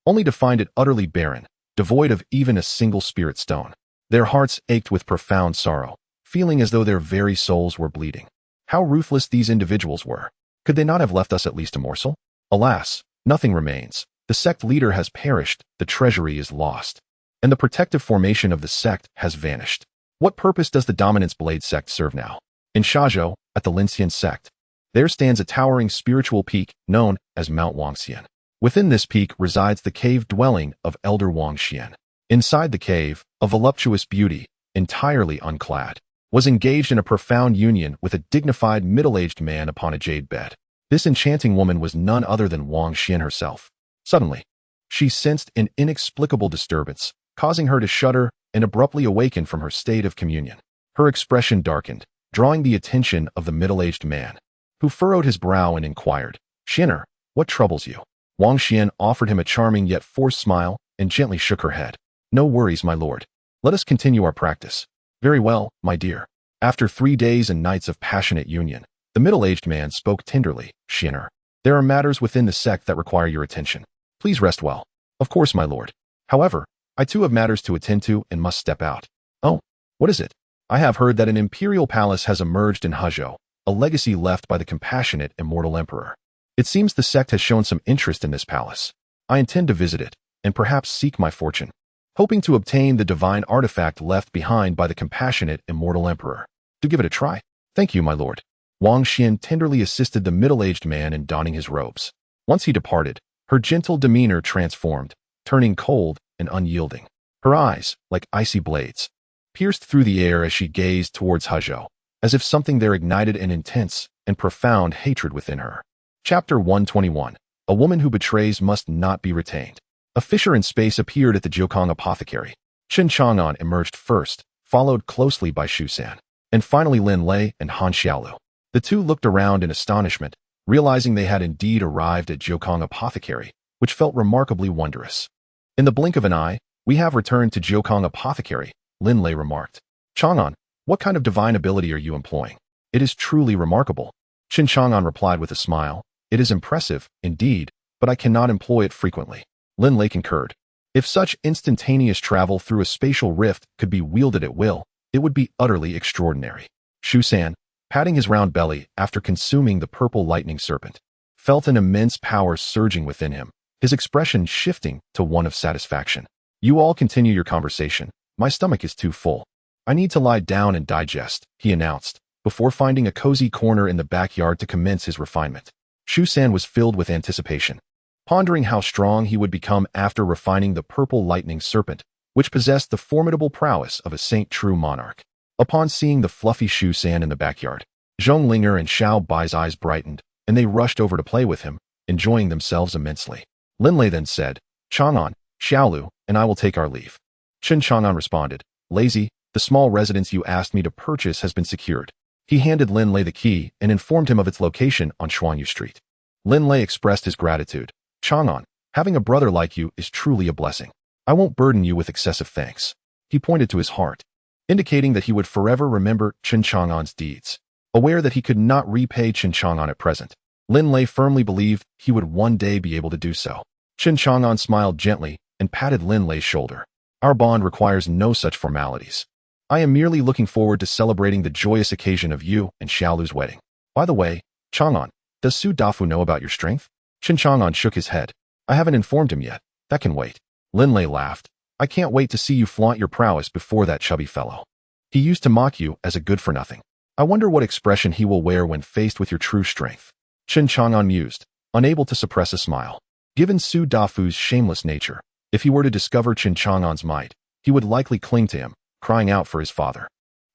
only to find it utterly barren, devoid of even a single spirit stone. Their hearts ached with profound sorrow, feeling as though their very souls were bleeding. How ruthless these individuals were. Could they not have left us at least a morsel? Alas, nothing remains. The sect leader has perished, the treasury is lost, and the protective formation of the sect has vanished. What purpose does the Dominance Blade sect serve now? In Shazhou, at the Linxian sect, there stands a towering spiritual peak known as Mount Wangxian. Within this peak resides the cave dwelling of Elder Wang Xian. Inside the cave, a voluptuous beauty, entirely unclad, was engaged in a profound union with a dignified middle-aged man upon a jade bed. This enchanting woman was none other than Wang Xian herself. Suddenly, she sensed an inexplicable disturbance, causing her to shudder and abruptly awaken from her state of communion. Her expression darkened, drawing the attention of the middle-aged man, who furrowed his brow and inquired, "Xianer, what troubles you?" Wang Xian offered him a charming yet forced smile and gently shook her head. "No worries, my lord. Let us continue our practice." "Very well, my dear." After 3 days and nights of passionate union, the middle-aged man spoke tenderly, "Xianer, there are matters within the sect that require your attention. Please rest well." "Of course, my lord. However, I too have matters to attend to and must step out." "Oh, what is it?" "I have heard that an imperial palace has emerged in Huzhou, a legacy left by the compassionate immortal emperor. It seems the sect has shown some interest in this palace. I intend to visit it, and perhaps seek my fortune, hoping to obtain the divine artifact left behind by the compassionate immortal emperor. Do give it a try." "Thank you, my lord." Wang Xian tenderly assisted the middle-aged man in donning his robes. Once he departed, her gentle demeanor transformed, turning cold and unyielding. Her eyes, like icy blades, pierced through the air as she gazed towards Huzhou, as if something there ignited an intense and profound hatred within her. Chapter 121. A woman who betrays must not be retained. A fissure in space appeared at the Jiukong apothecary. Chen Chang'an emerged first, followed closely by Xu San, and finally Lin Lei and Han Xiaolu. The two looked around in astonishment, realizing they had indeed arrived at Jiukong apothecary, which felt remarkably wondrous. In the blink of an eye, we have returned to Jiukong apothecary, Lin Lei remarked. Chang'an, what kind of divine ability are you employing? It is truly remarkable. Chen Chang'an replied with a smile. It is impressive, indeed, but I cannot employ it frequently. Lin Lei concurred. If such instantaneous travel through a spatial rift could be wielded at will, it would be utterly extraordinary. Xu San, patting his round belly after consuming the purple lightning serpent, felt an immense power surging within him, his expression shifting to one of satisfaction. You all continue your conversation. My stomach is too full. I need to lie down and digest, he announced, before finding a cozy corner in the backyard to commence his refinement. Xu San was filled with anticipation, pondering how strong he would become after refining the purple lightning serpent, which possessed the formidable prowess of a saint-true monarch. Upon seeing the fluffy Xu San in the backyard, Zhong Linger and Xiao Bai's eyes brightened, and they rushed over to play with him, enjoying themselves immensely. Lin Lei then said, Chang'an, Xiaolu, and I will take our leave. Chen Chang'an responded, Lazy, the small residence you asked me to purchase has been secured. He handed Lin Lei the key and informed him of its location on Xuanyu Street. Lin Lei expressed his gratitude. Chang'an, having a brother like you is truly a blessing. I won't burden you with excessive thanks. He pointed to his heart, indicating that he would forever remember Chen Chang'an's deeds. Aware that he could not repay Chen Chang'an at present, Lin Lei firmly believed he would one day be able to do so. Chen Chang'an smiled gently and patted Lin Lei's shoulder. Our bond requires no such formalities. I am merely looking forward to celebrating the joyous occasion of you and Xiaolu's wedding. By the way, Chang'an, does Su Dafu know about your strength? Chen Chang'an shook his head. I haven't informed him yet. That can wait. Lin Lei laughed. I can't wait to see you flaunt your prowess before that chubby fellow. He used to mock you as a good-for-nothing. I wonder what expression he will wear when faced with your true strength. Chen Chang'an mused, unable to suppress a smile. Given Su Dafu's shameless nature, if he were to discover Chen Chang'an's might, he would likely cling to him, crying out for his father.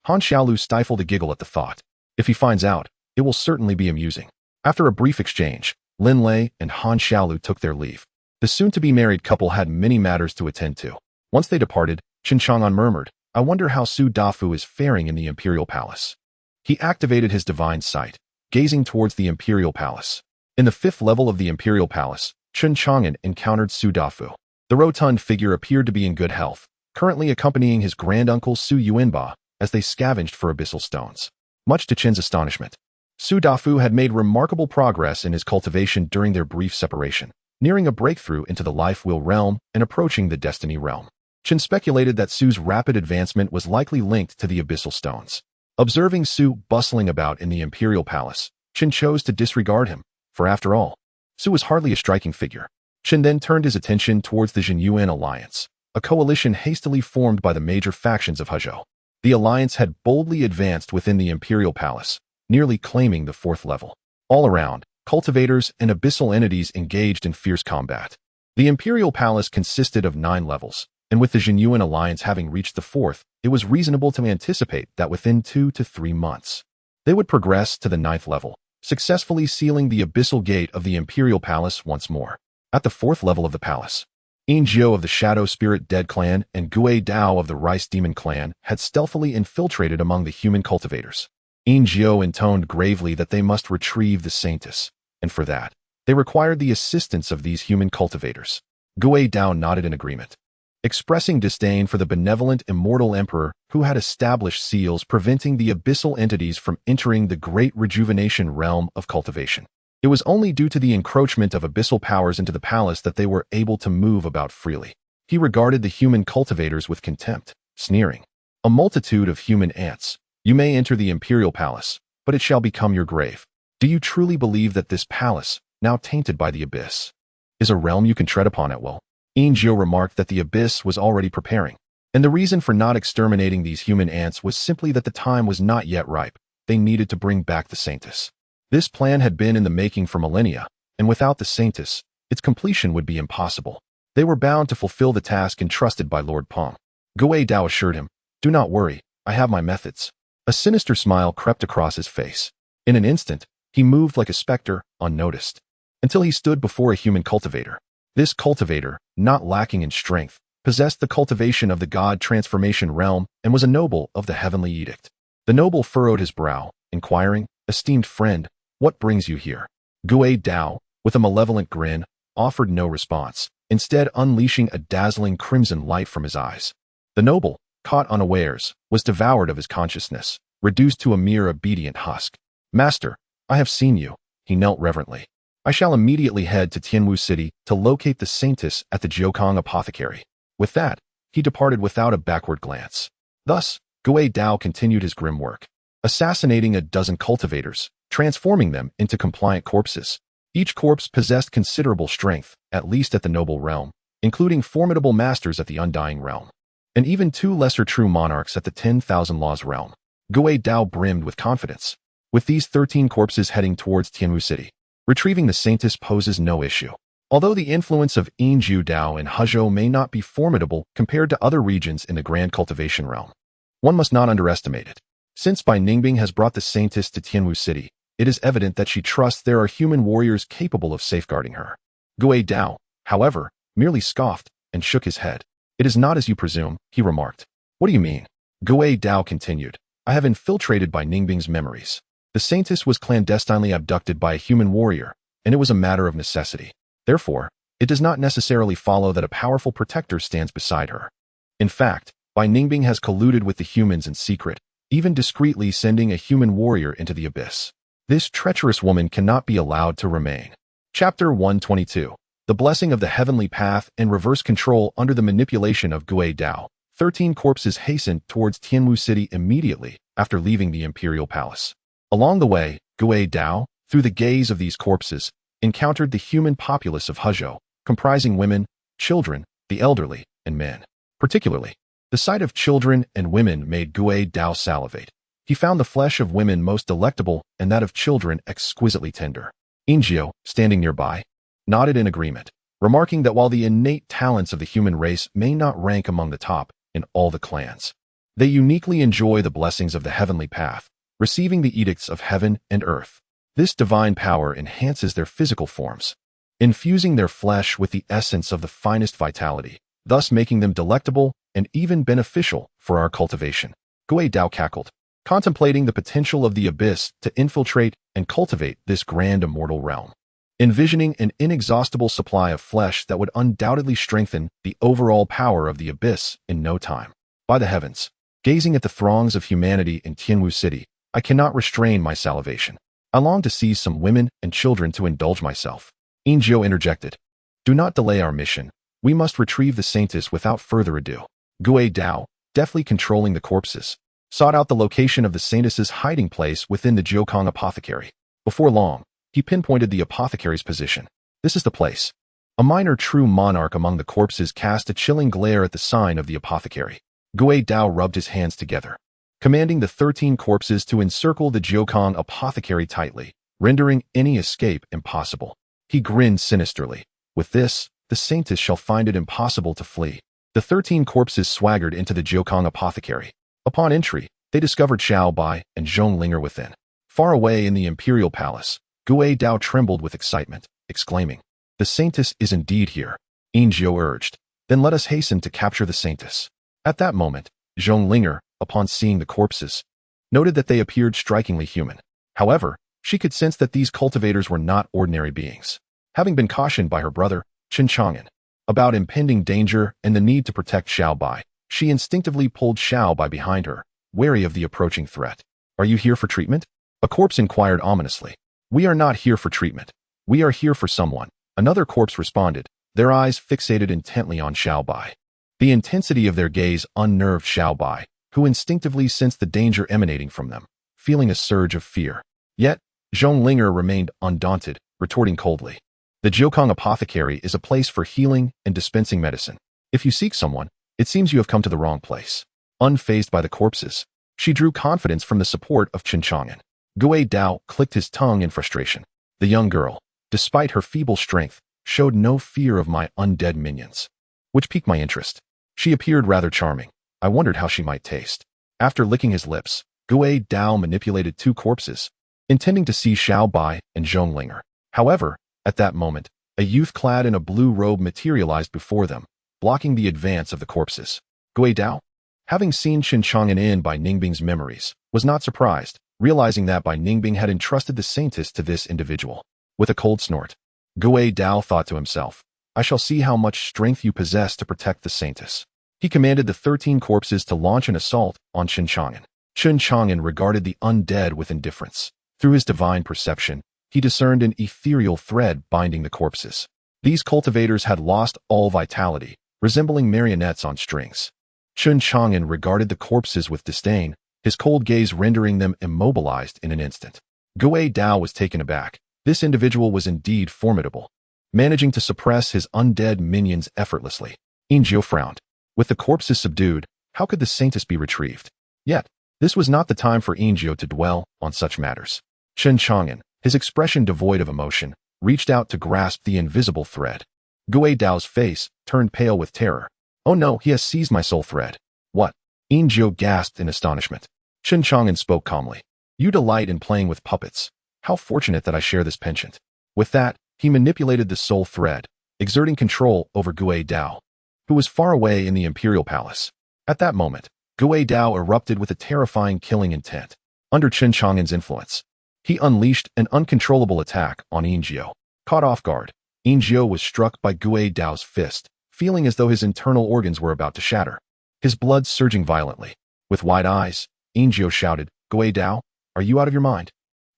Han Xiaolu stifled a giggle at the thought. If he finds out, it will certainly be amusing. After a brief exchange, Lin Lei and Han Xiaolu took their leave. The soon-to-be married couple had many matters to attend to. Once they departed, Chen Chang'an murmured, I wonder how Su Dafu is faring in the imperial palace. He activated his divine sight, gazing towards the imperial palace. In the 5th level of the imperial palace, Chen Chang'an encountered Su Dafu. The rotund figure appeared to be in good health, currently accompanying his granduncle Su Yuanba as they scavenged for abyssal stones. Much to Chen's astonishment, Su Dafu had made remarkable progress in his cultivation during their brief separation, nearing a breakthrough into the life-will realm and approaching the destiny realm. Chen speculated that Su's rapid advancement was likely linked to the abyssal stones. Observing Su bustling about in the imperial palace, Chen chose to disregard him, for after all, Su was hardly a striking figure. Chen then turned his attention towards the Jinyuan alliance, a coalition hastily formed by the major factions of Hezhou. The alliance had boldly advanced within the imperial palace, nearly claiming the 4th level. All around, cultivators and abyssal entities engaged in fierce combat. The imperial palace consisted of 9 levels, and with the Jinyuan alliance having reached the 4th, it was reasonable to anticipate that within 2 to 3 months, they would progress to the 9th level, successfully sealing the abyssal gate of the imperial palace once more. At the 4th level of the palace, Yin Jiu of the Shadow Spirit Dead clan and Gui Dao of the Rice Demon clan had stealthily infiltrated among the human cultivators. Yin Jiu intoned gravely that they must retrieve the Saintess, and for that, they required the assistance of these human cultivators. Gui Dao nodded in agreement, expressing disdain for the benevolent immortal emperor who had established seals preventing the abyssal entities from entering the great rejuvenation realm of cultivation. It was only due to the encroachment of abyssal powers into the palace that they were able to move about freely. He regarded the human cultivators with contempt, sneering, A multitude of human ants. You may enter the imperial palace, but it shall become your grave. Do you truly believe that this palace, now tainted by the abyss, is a realm you can tread upon at will? Ingio remarked that the abyss was already preparing, and the reason for not exterminating these human ants was simply that the time was not yet ripe. They needed to bring back the Saintess. This plan had been in the making for millennia, and without the Saintess, its completion would be impossible. They were bound to fulfill the task entrusted by Lord Peng. Gui Dao assured him, "Do not worry, I have my methods." A sinister smile crept across his face. In an instant, he moved like a specter, unnoticed, until he stood before a human cultivator. This cultivator, not lacking in strength, possessed the cultivation of the god transformation realm and was a noble of the heavenly edict. The noble furrowed his brow, inquiring, "Esteemed friend, what brings you here?" Gui Dao, with a malevolent grin, offered no response, instead unleashing a dazzling crimson light from his eyes. The noble, caught unawares, was devoured of his consciousness, reduced to a mere obedient husk. "Master, I have seen you," he knelt reverently. "I shall immediately head to Tianwu City to locate the saintess at the Jiukong apothecary." With that, he departed without a backward glance. Thus, Gui Dao continued his grim work, assassinating a dozen cultivators, transforming them into compliant corpses. Each corpse possessed considerable strength, at least at the noble realm, including formidable masters at the undying realm, and even 2 lesser true monarchs at the 10,000 laws realm. Gui Dao brimmed with confidence. With these 13 corpses heading towards Tianwu City, retrieving the saintess poses no issue. Although the influence of Yinju Dao and Hezhou may not be formidable compared to other regions in the Grand Cultivation realm, one must not underestimate it. Since Bai Ningbing has brought the saintess to Tianwu City, it is evident that she trusts there are human warriors capable of safeguarding her. Gui Dao, however, merely scoffed and shook his head. "It is not as you presume," he remarked. "What do you mean?" Gui Dao continued. "I have infiltrated Bai Ningbing's memories. The saintess was clandestinely abducted by a human warrior, and it was a matter of necessity. Therefore, it does not necessarily follow that a powerful protector stands beside her. In fact, Bai Ningbing has colluded with the humans in secret, even discreetly sending a human warrior into the abyss. This treacherous woman cannot be allowed to remain." Chapter 122. The Blessing of the Heavenly Path and Reverse Control under the manipulation of Gui Dao. 13 corpses hastened towards Tianwu City immediately after leaving the imperial palace. Along the way, Gui Dao, through the gaze of these corpses, encountered the human populace of Hezhou, comprising women, children, the elderly, and men. Particularly, the sight of children and women made Gui Dao salivate. He found the flesh of women most delectable and that of children exquisitely tender. Injio, standing nearby, nodded in agreement, remarking that while the innate talents of the human race may not rank among the top in all the clans, they uniquely enjoy the blessings of the heavenly path, receiving the edicts of heaven and earth. This divine power enhances their physical forms, infusing their flesh with the essence of the finest vitality, thus making them delectable and even beneficial for our cultivation. Gui Dao cackled, contemplating the potential of the abyss to infiltrate and cultivate this grand immortal realm, envisioning an inexhaustible supply of flesh that would undoubtedly strengthen the overall power of the abyss in no time. By the heavens, gazing at the throngs of humanity in Tianwu City, I cannot restrain my salivation. I long to see some women and children to indulge myself. Injio interjected. "Do not delay our mission. We must retrieve the saintess without further ado." Gui Dao, deftly controlling the corpses, sought out the location of the saintess's hiding place within the Jiukong apothecary. Before long, he pinpointed the apothecary's position. "This is the place." A minor true monarch among the corpses cast a chilling glare at the sign of the apothecary. Gui Dao rubbed his hands together, commanding the 13 corpses to encircle the Jiukong apothecary tightly, rendering any escape impossible. He grinned sinisterly. "With this, the saintess shall find it impossible to flee." The 13 corpses swaggered into the Jiukong apothecary. Upon entry, they discovered Xiao Bai and Zhong Linger within. Far away in the imperial palace, Gui Dao trembled with excitement, exclaiming, "The saintess is indeed here." Injio urged, "Then let us hasten to capture the saintess." At that moment, Zhong Linger, upon seeing the corpses, noted that they appeared strikingly human. However, she could sense that these cultivators were not ordinary beings. Having been cautioned by her brother, Chen Chang'an, about impending danger and the need to protect Xiao Bai, she instinctively pulled Xiao Bai behind her, wary of the approaching threat. "Are you here for treatment?" a corpse inquired ominously. "We are not here for treatment. We are here for someone," another corpse responded, their eyes fixated intently on Xiao Bai. The intensity of their gaze unnerved Xiao Bai, who instinctively sensed the danger emanating from them, feeling a surge of fear. Yet, Zhong Linger remained undaunted, retorting coldly, "The Jiukong apothecary is a place for healing and dispensing medicine. If you seek someone, it seems you have come to the wrong place." Unfazed by the corpses, she drew confidence from the support of Chen Chang'an. Gui Dao clicked his tongue in frustration. The young girl, despite her feeble strength, showed no fear of my undead minions, which piqued my interest. She appeared rather charming. I wondered how she might taste. After licking his lips, Gui Dao manipulated 2 corpses, intending to see Xiao Bai and Zhong Linger. However, at that moment, A youth clad in a blue robe materialized before them, blocking the advance of the corpses. Gui Dao, having seen Chen Chang'an in by Ningbing's memories, was not surprised, realizing that Bai Ningbing had entrusted the saintess to this individual. With a cold snort, Gui Dao thought to himself, I shall see how much strength you possess to protect the saintess. He commanded the 13 corpses to launch an assault on Chen Chang'an. Chen Chang'an regarded the undead with indifference. Through his divine perception, he discerned an ethereal thread binding the corpses. These cultivators had lost all vitality, resembling marionettes on strings. Chen Chang'an regarded the corpses with disdain, his cold gaze rendering them immobilized in an instant. Gui Dao was taken aback. This individual was indeed formidable, managing to suppress his undead minions effortlessly. Injiu frowned. With the corpses subdued, how could the saintess be retrieved? Yet, this was not the time for Injiu to dwell on such matters. Chen Chang'an, his expression devoid of emotion, reached out to grasp the invisible thread. Gui Dao's face turned pale with terror. Oh no, he has seized my soul thread. What? Injiu gasped in astonishment. Chen Chang'an spoke calmly. You delight in playing with puppets. How fortunate that I share this penchant. With that, he manipulated the soul thread, exerting control over Gui Dao, who was far away in the imperial palace. At that moment, Gui Dao erupted with a terrifying killing intent. Under Chen Chang'an's influence, he unleashed an uncontrollable attack on Injiu. Caught off guard, Injiu was struck by Gui Dao's fist, feeling as though his internal organs were about to shatter. His blood surging violently. With wide eyes, Injiu shouted, Gui Dao, are you out of your mind?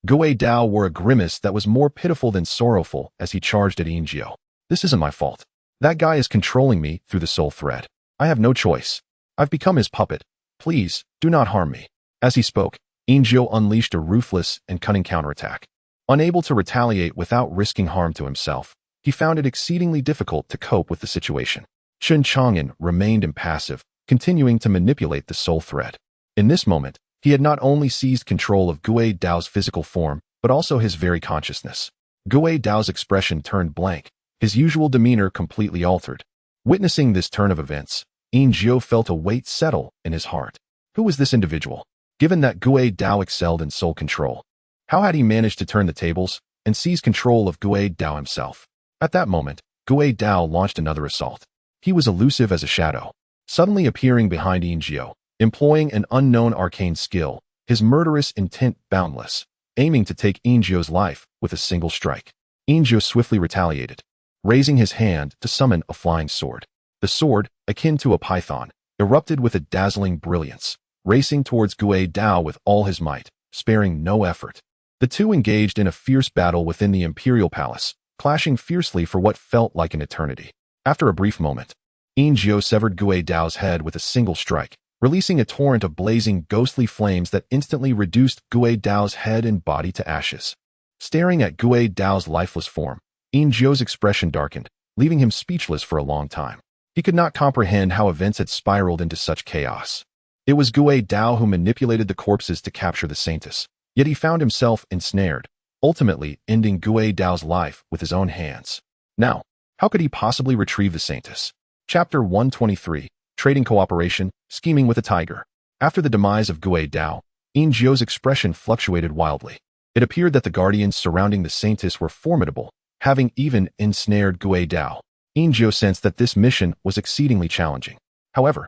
Gui Dao wore a grimace that was more pitiful than sorrowful as he charged at Injiu. This isn't my fault. That guy is controlling me through the soul thread. I have no choice. I've become his puppet. Please, do not harm me. As he spoke, Injiu unleashed a ruthless and cunning counterattack. Unable to retaliate without risking harm to himself, he found it exceedingly difficult to cope with the situation. Chen Chang'an remained impassive, continuing to manipulate the soul thread. In this moment, he had not only seized control of Gui Dao's physical form, but also his very consciousness. Gui Dao's expression turned blank, his usual demeanor completely altered. Witnessing this turn of events, Injiu felt a weight settle in his heart. Who was this individual? Given that Gui Dao excelled in soul control, how had he managed to turn the tables and seize control of Gui Dao himself? At that moment, Gui Dao launched another assault. He was elusive as a shadow, suddenly appearing behind Injiu, employing an unknown arcane skill, his murderous intent boundless, aiming to take Injiu's life with a single strike. Injiu swiftly retaliated, raising his hand to summon a flying sword. The sword, akin to a python, erupted with a dazzling brilliance, racing towards Gui Dao with all his might, sparing no effort. The two engaged in a fierce battle within the imperial palace, clashing fiercely for what felt like an eternity. After a brief moment, Injiu severed Gui Dao's head with a single strike, releasing a torrent of blazing ghostly flames that instantly reduced Gui Dao's head and body to ashes. Staring at Gui Dao's lifeless form, Injiu's expression darkened, leaving him speechless for a long time. He could not comprehend how events had spiraled into such chaos. It was Gui Dao who manipulated the corpses to capture the saintess, yet he found himself ensnared, ultimately ending Gui Dao's life with his own hands. Now, how could he possibly retrieve the saintess? Chapter 123, Trading Cooperation, Scheming with a Tiger. After the demise of Gui Dao, Injiu's expression fluctuated wildly. It appeared that the guardians surrounding the saintess were formidable, having even ensnared Gui Dao. Injiu sensed that this mission was exceedingly challenging. However,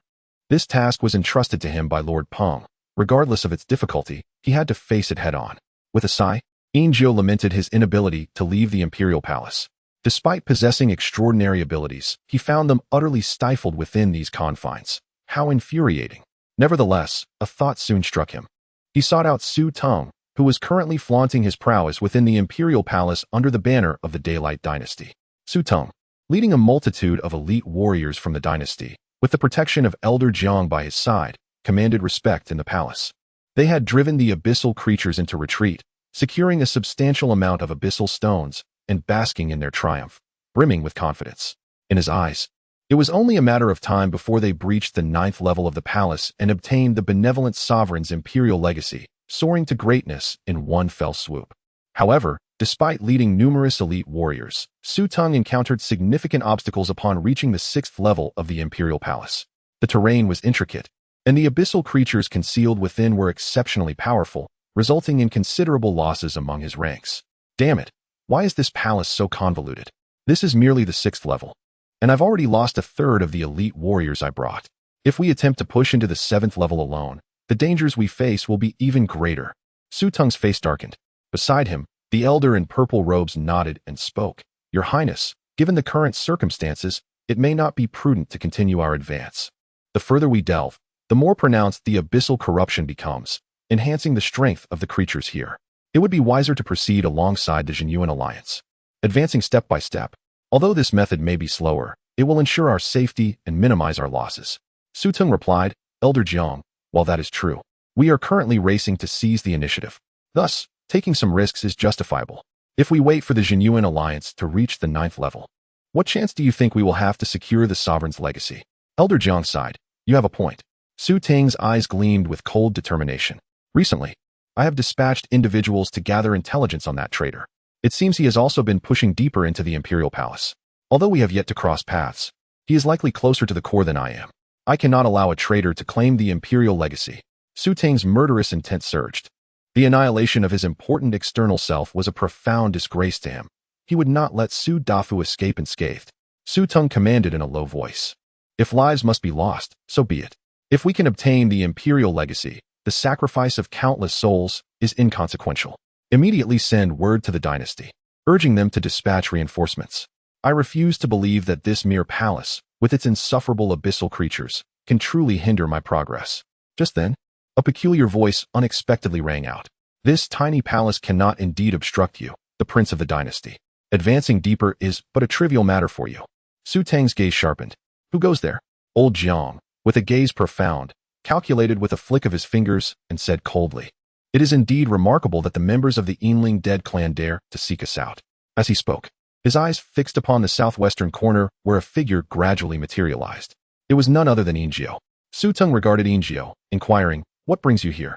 this task was entrusted to him by Lord Peng. Regardless of its difficulty, he had to face it head-on. With a sigh, Injiu lamented his inability to leave the imperial palace. Despite possessing extraordinary abilities, he found them utterly stifled within these confines. How infuriating. Nevertheless, a thought soon struck him. He sought out Su Teng, who was currently flaunting his prowess within the imperial palace under the banner of the Daylight Dynasty. Su Teng, leading a multitude of elite warriors from the dynasty, with the protection of Elder Jiang by his side, commanded respect in the palace. They had driven the abyssal creatures into retreat, securing a substantial amount of abyssal stones, and basking in their triumph, brimming with confidence. In his eyes, it was only a matter of time before they breached the 9th level of the palace and obtained the benevolent sovereign's imperial legacy, soaring to greatness in one fell swoop. However, despite leading numerous elite warriors, Su Teng encountered significant obstacles upon reaching the 6th level of the imperial palace. The terrain was intricate, and the abyssal creatures concealed within were exceptionally powerful, resulting in considerable losses among his ranks. Damn it! Why is this palace so convoluted? This is merely the 6th level, and I've already lost a third of the elite warriors I brought. If we attempt to push into the 7th level alone, the dangers we face will be even greater. Su Teng's face darkened. Beside him, the elder in purple robes nodded and spoke. Your Highness, given the current circumstances, it may not be prudent to continue our advance. The further we delve, the more pronounced the abyssal corruption becomes, enhancing the strength of the creatures here. It would be wiser to proceed alongside the Jinyuan alliance, advancing step by step. Although this method may be slower, it will ensure our safety and minimize our losses. Su Teng replied, Elder Jiang, while that is true, we are currently racing to seize the initiative. Thus, taking some risks is justifiable. If we wait for the Jinyuan alliance to reach the 9th level, what chance do you think we will have to secure the sovereign's legacy? Elder Jiang sighed. You have a point. Su Teng's eyes gleamed with cold determination. Recently, I have dispatched individuals to gather intelligence on that traitor. It seems he has also been pushing deeper into the Imperial Palace. Although we have yet to cross paths, he is likely closer to the core than I am. I cannot allow a traitor to claim the Imperial legacy. Su Teng's murderous intent surged. The annihilation of his important external self was a profound disgrace to him. He would not let Su Dafu escape unscathed. Su Teng commanded in a low voice. If lives must be lost, so be it. If we can obtain the Imperial legacy, the sacrifice of countless souls is inconsequential. Immediately send word to the dynasty, urging them to dispatch reinforcements. I refuse to believe that this mere palace, with its insufferable abyssal creatures, can truly hinder my progress. Just then, a peculiar voice unexpectedly rang out. This tiny palace cannot indeed obstruct you, the prince of the dynasty. Advancing deeper is but a trivial matter for you. Su Teng's gaze sharpened. Who goes there? Old Jiang, with a gaze profound, calculated with a flick of his fingers, and said coldly, It is indeed remarkable that the members of the Yinling dead clan dare to seek us out. As he spoke, his eyes fixed upon the southwestern corner where a figure gradually materialized. It was none other than Yinjiao. Su Teng regarded Yinjiao, inquiring, What brings you here?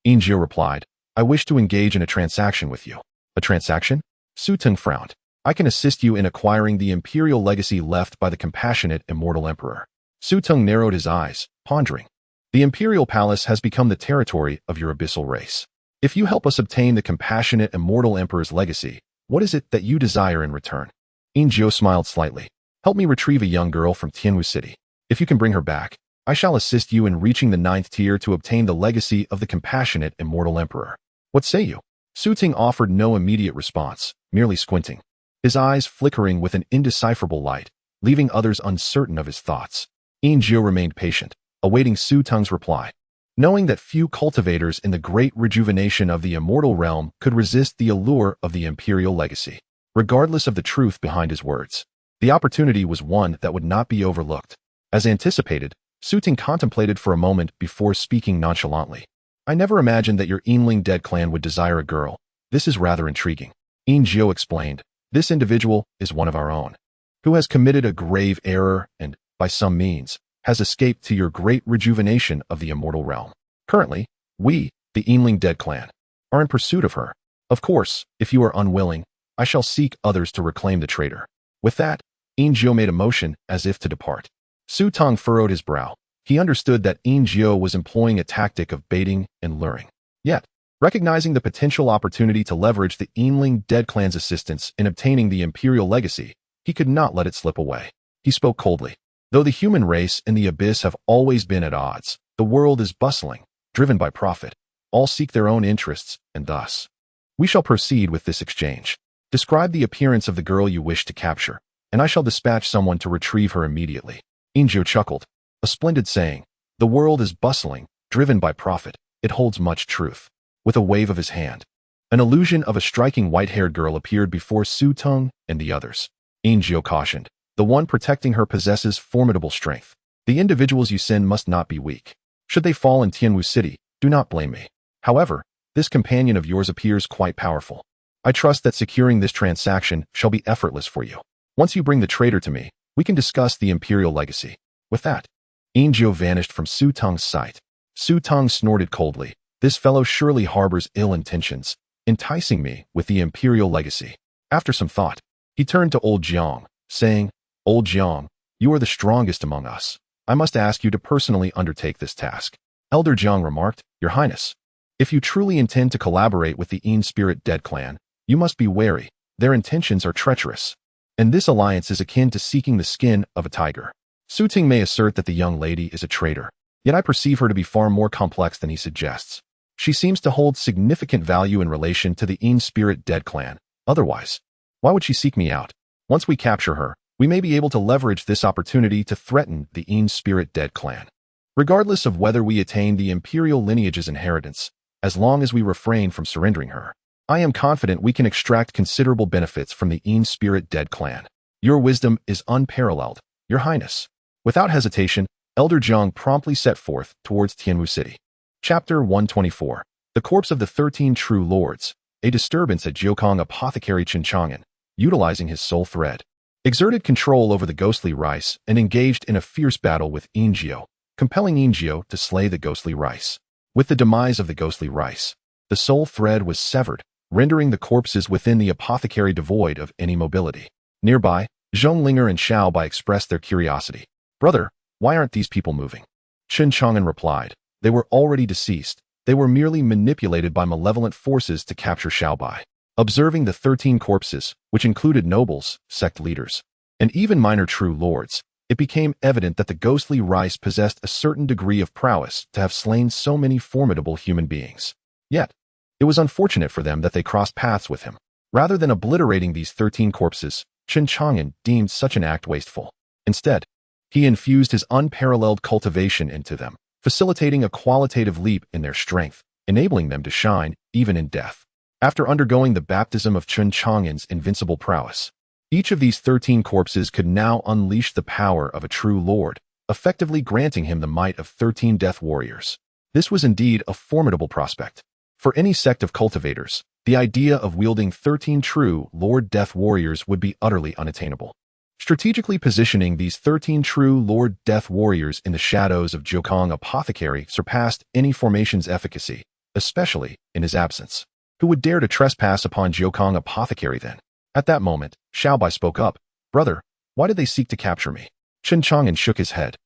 Yinjiao replied, I wish to engage in a transaction with you. A transaction? Su Teng frowned. I can assist you in acquiring the imperial legacy left by the compassionate immortal emperor. Su Teng narrowed his eyes, pondering. The imperial palace has become the territory of your abyssal race. If you help us obtain the compassionate immortal emperor's legacy, what is it that you desire in return? Yinjiao smiled slightly. Help me retrieve a young girl from Tianwu City. If you can bring her back, I shall assist you in reaching the 9th tier to obtain the legacy of the compassionate immortal emperor. What say you? Su Teng offered no immediate response, merely squinting, his eyes flickering with an indecipherable light, leaving others uncertain of his thoughts. Yinjiao remained patient, awaiting Su Teng's reply. Knowing that few cultivators in the great rejuvenation of the immortal realm could resist the allure of the imperial legacy, regardless of the truth behind his words, the opportunity was one that would not be overlooked. As anticipated, Su Teng contemplated for a moment before speaking nonchalantly. I never imagined that your Yinling dead clan would desire a girl. This is rather intriguing. Yinjiao explained. This individual is one of our own, who has committed a grave error and, by some means, has escaped to your great rejuvenation of the immortal realm. Currently, we, the Yinling dead clan, are in pursuit of her. Of course, if you are unwilling, I shall seek others to reclaim the traitor. With that, Yinjiao made a motion as if to depart. Su Teng furrowed his brow. He understood that Yinjiao was employing a tactic of baiting and luring. Yet, recognizing the potential opportunity to leverage the Yinling dead clan's assistance in obtaining the imperial legacy, he could not let it slip away. He spoke coldly. Though the human race and the abyss have always been at odds, the world is bustling, driven by profit. All seek their own interests, and thus, we shall proceed with this exchange. Describe the appearance of the girl you wish to capture, and I shall dispatch someone to retrieve her immediately. Yinjiao chuckled. A splendid saying. The world is bustling, driven by profit. It holds much truth. With a wave of his hand, an illusion of a striking white-haired girl appeared before Su Teng and the others. Yinjiao cautioned. The one protecting her possesses formidable strength. The individuals you send must not be weak. Should they fall in Tianwu City, do not blame me. However, this companion of yours appears quite powerful. I trust that securing this transaction shall be effortless for you. Once you bring the traitor to me, we can discuss the imperial legacy. With that, Yinjiao vanished from Su Teng's sight. Su Teng snorted coldly. This fellow surely harbors ill intentions, enticing me with the imperial legacy. After some thought, he turned to old Jiang, saying, Old Jiang, you are the strongest among us. I must ask you to personally undertake this task. Elder Jiang remarked, Your Highness, if you truly intend to collaborate with the Yin Spirit Dead clan, you must be wary. Their intentions are treacherous. and this alliance is akin to seeking the skin of a tiger. Su Ting may assert that the young lady is a traitor, yet I perceive her to be far more complex than he suggests. She seems to hold significant value in relation to the In Spirit Dead clan. Otherwise, why would she seek me out? Once we capture her, we may be able to leverage this opportunity to threaten the In Spirit Dead clan. Regardless of whether we attain the imperial lineage's inheritance, as long as we refrain from surrendering her, I am confident we can extract considerable benefits from the In Spirit Dead clan. Your wisdom is unparalleled, Your Highness. Without hesitation, Elder Zhang promptly set forth towards Tianwu City. Chapter 124. The Corpse of the 13 True Lords. A disturbance at Jiukong apothecary Chen Chang'an, utilizing his soul thread, exerted control over the ghostly rice and engaged in a fierce battle with Ingio, compelling Ingio to slay the ghostly rice. With the demise of the ghostly rice, the soul thread was severed, rendering the corpses within the apothecary devoid of any mobility. Nearby, Zhonglinger and Xiaobai expressed their curiosity. Brother, why aren't these people moving? Chen Chang'an replied. They were already deceased. They were merely manipulated by malevolent forces to capture Xiaobai. Observing the 13 corpses, which included nobles, sect leaders, and even minor true lords, it became evident that the ghostly rice possessed a certain degree of prowess to have slain so many formidable human beings. Yet, it was unfortunate for them that they crossed paths with him. Rather than obliterating these 13 corpses, Chen Chang'an deemed such an act wasteful. Instead, he infused his unparalleled cultivation into them, facilitating a qualitative leap in their strength, enabling them to shine even in death. After undergoing the baptism of Chen Chang'an's invincible prowess, each of these 13 corpses could now unleash the power of a true lord, effectively granting him the might of 13 death warriors. This was indeed a formidable prospect. For any sect of cultivators, the idea of wielding 13 true Lord Death Warriors would be utterly unattainable. Strategically positioning these 13 true Lord Death Warriors in the shadows of Jiukong Apothecary surpassed any formation's efficacy, especially in his absence. Who would dare to trespass upon Jiukong Apothecary then? At that moment, Xiaobai spoke up. Brother, why did they seek to capture me? Chen Chang'an shook his head.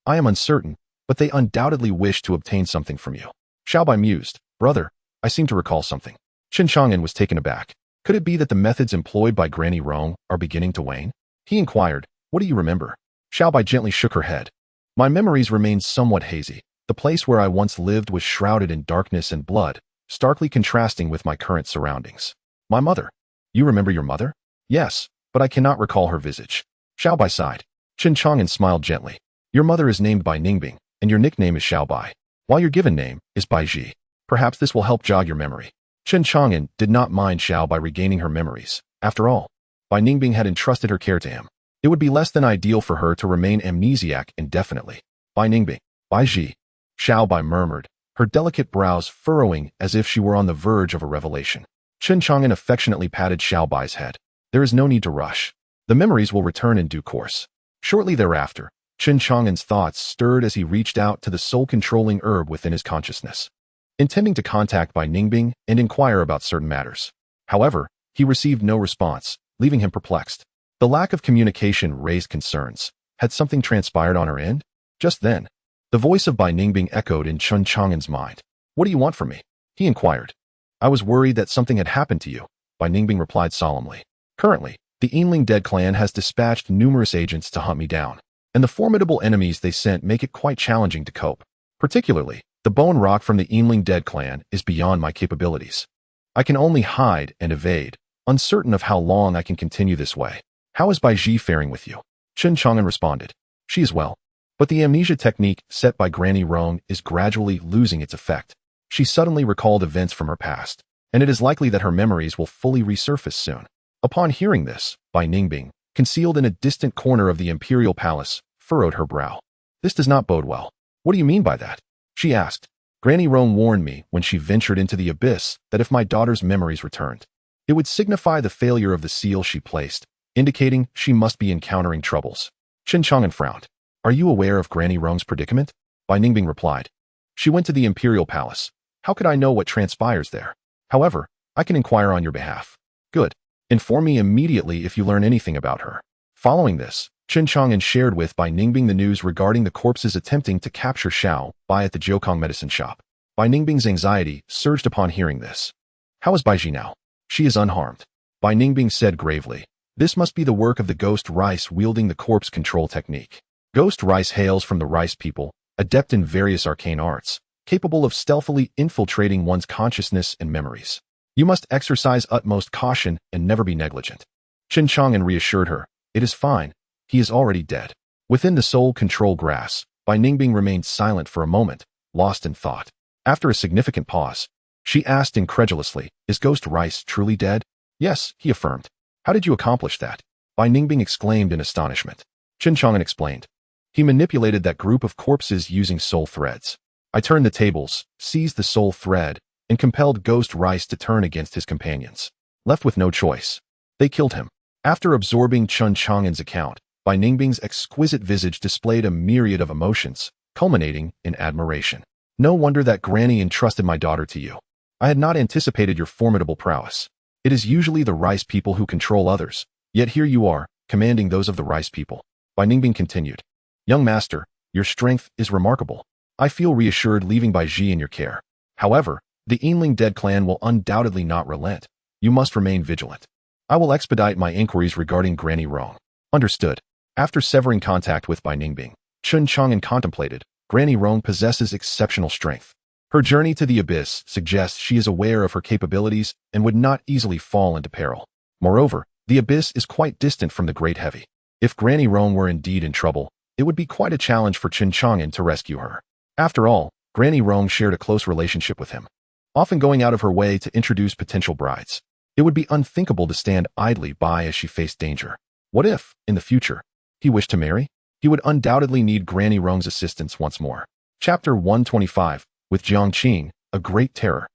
I am uncertain, but they undoubtedly wish to obtain something from you. Xiaobai mused. Brother, I seem to recall something. Chen Chang'an was taken aback. Could it be that the methods employed by Granny Rong are beginning to wane? He inquired, what do you remember? Xiaobai gently shook her head. My memories remain somewhat hazy. The place where I once lived was shrouded in darkness and blood, starkly contrasting with my current surroundings. My mother. You remember your mother? Yes, but I cannot recall her visage. Xiaobai sighed. Chen Chang'an smiled gently. Your mother is named Bai Ningbing, and your nickname is Xiaobai, while your given name is Bai Ji. Perhaps this will help jog your memory. Chen Chang'an did not mind Xiaobai regaining her memories. After all, Bai Ningbing had entrusted her care to him. It would be less than ideal for her to remain amnesiac indefinitely. Bai Ningbing, Bai Ji, Xiaobai murmured, her delicate brows furrowing as if she were on the verge of a revelation. Chen Chang'an affectionately patted Xiaobai's head. There is no need to rush. The memories will return in due course. Shortly thereafter, Chen Chang'an's thoughts stirred as he reached out to the soul-controlling herb within his consciousness, intending to contact Bai Ningbing and inquire about certain matters. However, he received no response, leaving him perplexed. The lack of communication raised concerns. Had something transpired on her end? Just then, the voice of Bai Ningbing echoed in Chen Chang'an's mind. What do you want from me? He inquired. I was worried that something had happened to you, Bai Ningbing replied solemnly. Currently, the Yinling Dead clan has dispatched numerous agents to hunt me down, and the formidable enemies they sent make it quite challenging to cope. Particularly, the bone rock from the Yinling Dead clan is beyond my capabilities. I can only hide and evade, uncertain of how long I can continue this way. How is Bai Ji faring with you? Chen Chang'an responded. She is well, but the amnesia technique set by Granny Rong is gradually losing its effect. She suddenly recalled events from her past, and it is likely that her memories will fully resurface soon. Upon hearing this, Bai Ningbing, concealed in a distant corner of the imperial palace, furrowed her brow. This does not bode well. What do you mean by that? She asked. Granny Rong warned me when she ventured into the abyss that if my daughter's memories returned, it would signify the failure of the seal she placed, indicating she must be encountering troubles. Chen Chang'an frowned. Are you aware of Granny Rong's predicament? Bai Ningbing replied. She went to the imperial palace. How could I know what transpires there? However, I can inquire on your behalf. Good. Inform me immediately if you learn anything about her. Following this, Chen Chang'an shared with Bai Ningbing the news regarding the corpses attempting to capture Xiao Bai at the Jiukong medicine shop. Bai Ningbing's anxiety surged upon hearing this. How is Bai Ji now? She is unharmed, Bai Ningbing said gravely. This must be the work of the ghost rice wielding the corpse control technique. Ghost rice hails from the rice people, adept in various arcane arts, capable of stealthily infiltrating one's consciousness and memories. You must exercise utmost caution and never be negligent. Chen Chang'an reassured her, "It is fine. He is already dead." Within the soul control grass, Bai Ningbing remained silent for a moment, lost in thought. After a significant pause, she asked incredulously, "Is Ghost Rice truly dead?" "Yes," he affirmed. "How did you accomplish that?" Bai Ningbing exclaimed in astonishment. Chen Chang'an explained. "He manipulated that group of corpses using soul threads. I turned the tables, seized the soul thread, and compelled Ghost Rice to turn against his companions. Left with no choice, they killed him." After absorbing Chen Chang'an's account, Bai Ningbing's exquisite visage displayed a myriad of emotions, culminating in admiration. "No wonder that Granny entrusted my daughter to you. I had not anticipated your formidable prowess. It is usually the rice people who control others, yet here you are, commanding those of the rice people." Bai Ningbing continued, "Young master, your strength is remarkable. I feel reassured leaving Bai Ji in your care. However, the Yinling dead clan will undoubtedly not relent. You must remain vigilant. I will expedite my inquiries regarding Granny Rong." "Understood." After severing contact with Bai Ningbing, Chen Chang'an contemplated, Granny Rong possesses exceptional strength. Her journey to the abyss suggests she is aware of her capabilities and would not easily fall into peril. Moreover, the abyss is quite distant from the Great Heavy. If Granny Rong were indeed in trouble, it would be quite a challenge for Chen Chang'an to rescue her. After all, Granny Rong shared a close relationship with him, often going out of her way to introduce potential brides. It would be unthinkable to stand idly by as she faced danger. What if, in the future, he wished to marry? He would undoubtedly need Granny Rong's assistance once more. Chapter 125, with Jiang Qing, a great terror.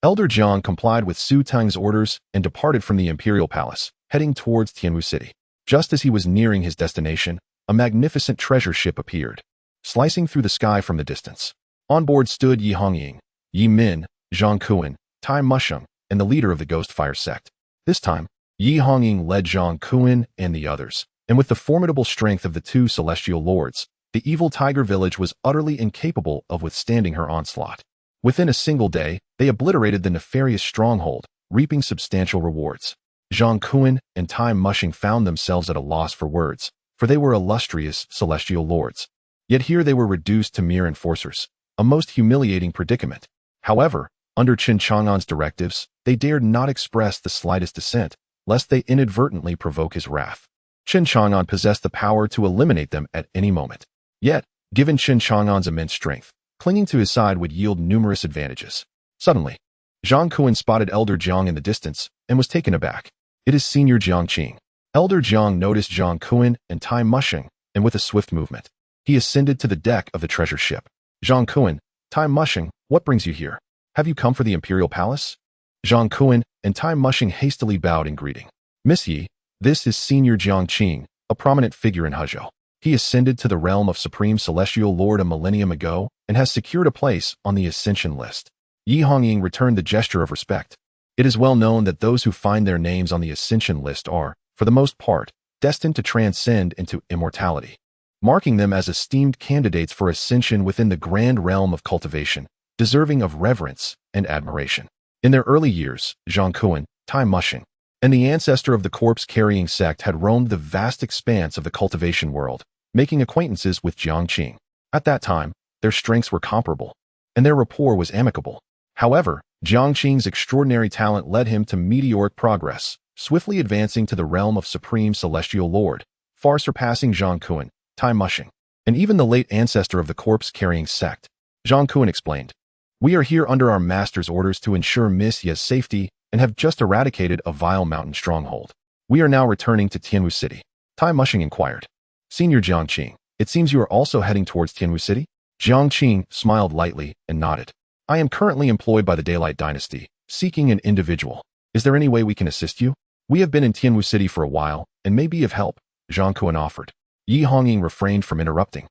Elder Jiang complied with Su Tang's orders and departed from the imperial palace, heading towards Tianwu City. Just as he was nearing his destination, a magnificent treasure ship appeared, slicing through the sky from the distance. On board stood Yi Hongying, Yi Min, Zhang Kuan, Tai Musheng, and the leader of the Ghost Fire sect. This time, Yi Hongying led Zhang Kuan and the others, and with the formidable strength of the two celestial lords, the evil tiger village was utterly incapable of withstanding her onslaught. Within a single day, they obliterated the nefarious stronghold, reaping substantial rewards. Zhang Kuan and Tai Musheng found themselves at a loss for words, for they were illustrious celestial lords. Yet here they were reduced to mere enforcers, a most humiliating predicament. However, under Chen Chang'an's directives, they dared not express the slightest dissent, lest they inadvertently provoke his wrath. Chen Chang'an possessed the power to eliminate them at any moment. Yet, given Chen Chang'an's immense strength, clinging to his side would yield numerous advantages. Suddenly, Zhang Kuan spotted Elder Jiang in the distance and was taken aback. "It is Senior Jiang Qing." Elder Jiang noticed Zhang Kuan and Tai Musheng, and with a swift movement, he ascended to the deck of the treasure ship. "Zhang Kuan, Tai Musheng, what brings you here? Have you come for the imperial palace?" Zhang Kuan and Tai Musheng hastily bowed in greeting. "Miss Yi, this is Senior Jiang Qing, a prominent figure in Hezhou. He ascended to the realm of Supreme Celestial Lord a millennium ago and has secured a place on the Ascension list." Yi Hongying returned the gesture of respect. It is well known that those who find their names on the Ascension list are, for the most part, destined to transcend into immortality, marking them as esteemed candidates for ascension within the grand realm of cultivation, deserving of reverence and admiration. In their early years, Zhang Kuan, Tai Musheng, and the ancestor of the corpse-carrying sect had roamed the vast expanse of the cultivation world, making acquaintances with Jiang Qing. At that time, their strengths were comparable, and their rapport was amicable. However, Jiang Qing's extraordinary talent led him to meteoric progress, swiftly advancing to the realm of Supreme Celestial Lord, far surpassing Zhang Kuan, Tai Musheng, and even the late ancestor of the corpse-carrying sect. Zhang Kuan explained, "We are here under our master's orders to ensure Miss Ye's safety and have just eradicated a vile mountain stronghold. We are now returning to Tianwu City." Tai Musheng inquired, "Senior Jiang Qing, it seems you are also heading towards Tianwu City?" Jiang Qing smiled lightly and nodded. "I am currently employed by the Daylight Dynasty, seeking an individual. Is there any way we can assist you? We have been in Tianwu City for a while and may be of help," Zhang Kuan offered. Yi Hongying refrained from interrupting,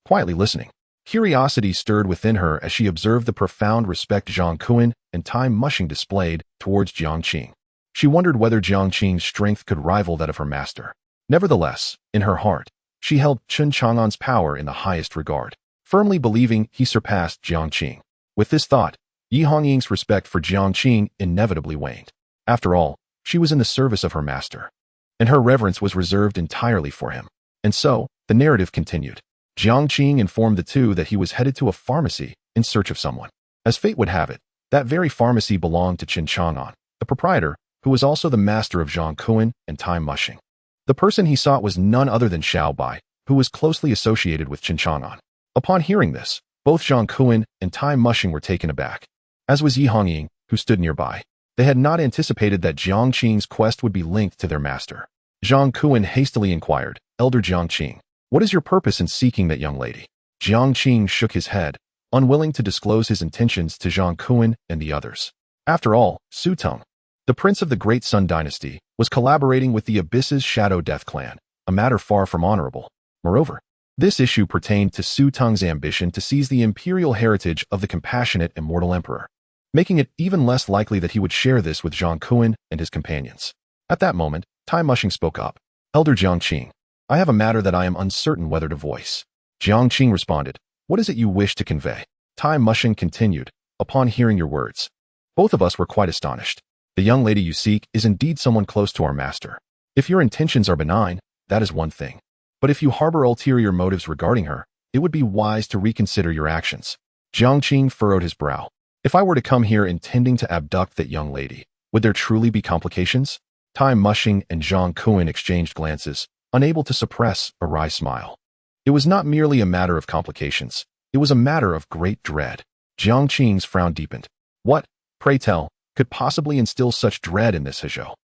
quietly listening. Curiosity stirred within her as she observed the profound respect Zhang Kuan and Tai Musheng displayed towards Jiang Qing. She wondered whether Jiang Qing's strength could rival that of her master. Nevertheless, in her heart, she held Chen Chang'an's power in the highest regard, firmly believing he surpassed Jiang Qing. With this thought, Yi Hongying's respect for Jiang Qing inevitably waned. After all, she was in the service of her master. and her reverence was reserved entirely for him. And so, the narrative continued. Jiang Qing informed the two that he was headed to a pharmacy in search of someone. As fate would have it, that very pharmacy belonged to Chen Chang'an, the proprietor, who was also the master of Zhang Kuan and Tai Mushing. The person he sought was none other than Xiao Bai, who was closely associated with Chen Chang'an. Upon hearing this, both Zhang Kuan and Tai Mushing were taken aback, as was Yi Hongying, who stood nearby. They had not anticipated that Jiang Qing's quest would be linked to their master. Zhang Kuan hastily inquired, "Elder Jiang Qing, what is your purpose in seeking that young lady?" Jiang Qing shook his head, unwilling to disclose his intentions to Zhang Kuan and the others. After all, Su Teng, the prince of the Great Sun Dynasty, was collaborating with the Abyss's Shadow Death clan, a matter far from honorable. Moreover, this issue pertained to Su Teng's ambition to seize the imperial heritage of the compassionate immortal emperor, making it even less likely that he would share this with Zhang Kuan and his companions. At that moment, Tai Mushing spoke up. "Elder Jiang Qing, I have a matter that I am uncertain whether to voice." Jiang Qing responded, "What is it you wish to convey?" Tai Mushing continued, "Upon hearing your words, both of us were quite astonished. The young lady you seek is indeed someone close to our master. If your intentions are benign, that is one thing. But if you harbor ulterior motives regarding her, it would be wise to reconsider your actions." Jiang Qing furrowed his brow. "If I were to come here intending to abduct that young lady, would there truly be complications?" Tai Mushing and Zhang Kuan exchanged glances, unable to suppress a wry smile. It was not merely a matter of complications. It was a matter of great dread. Jiang Qing's frown deepened. "What, pray tell, could possibly instill such dread in this Hezhou?"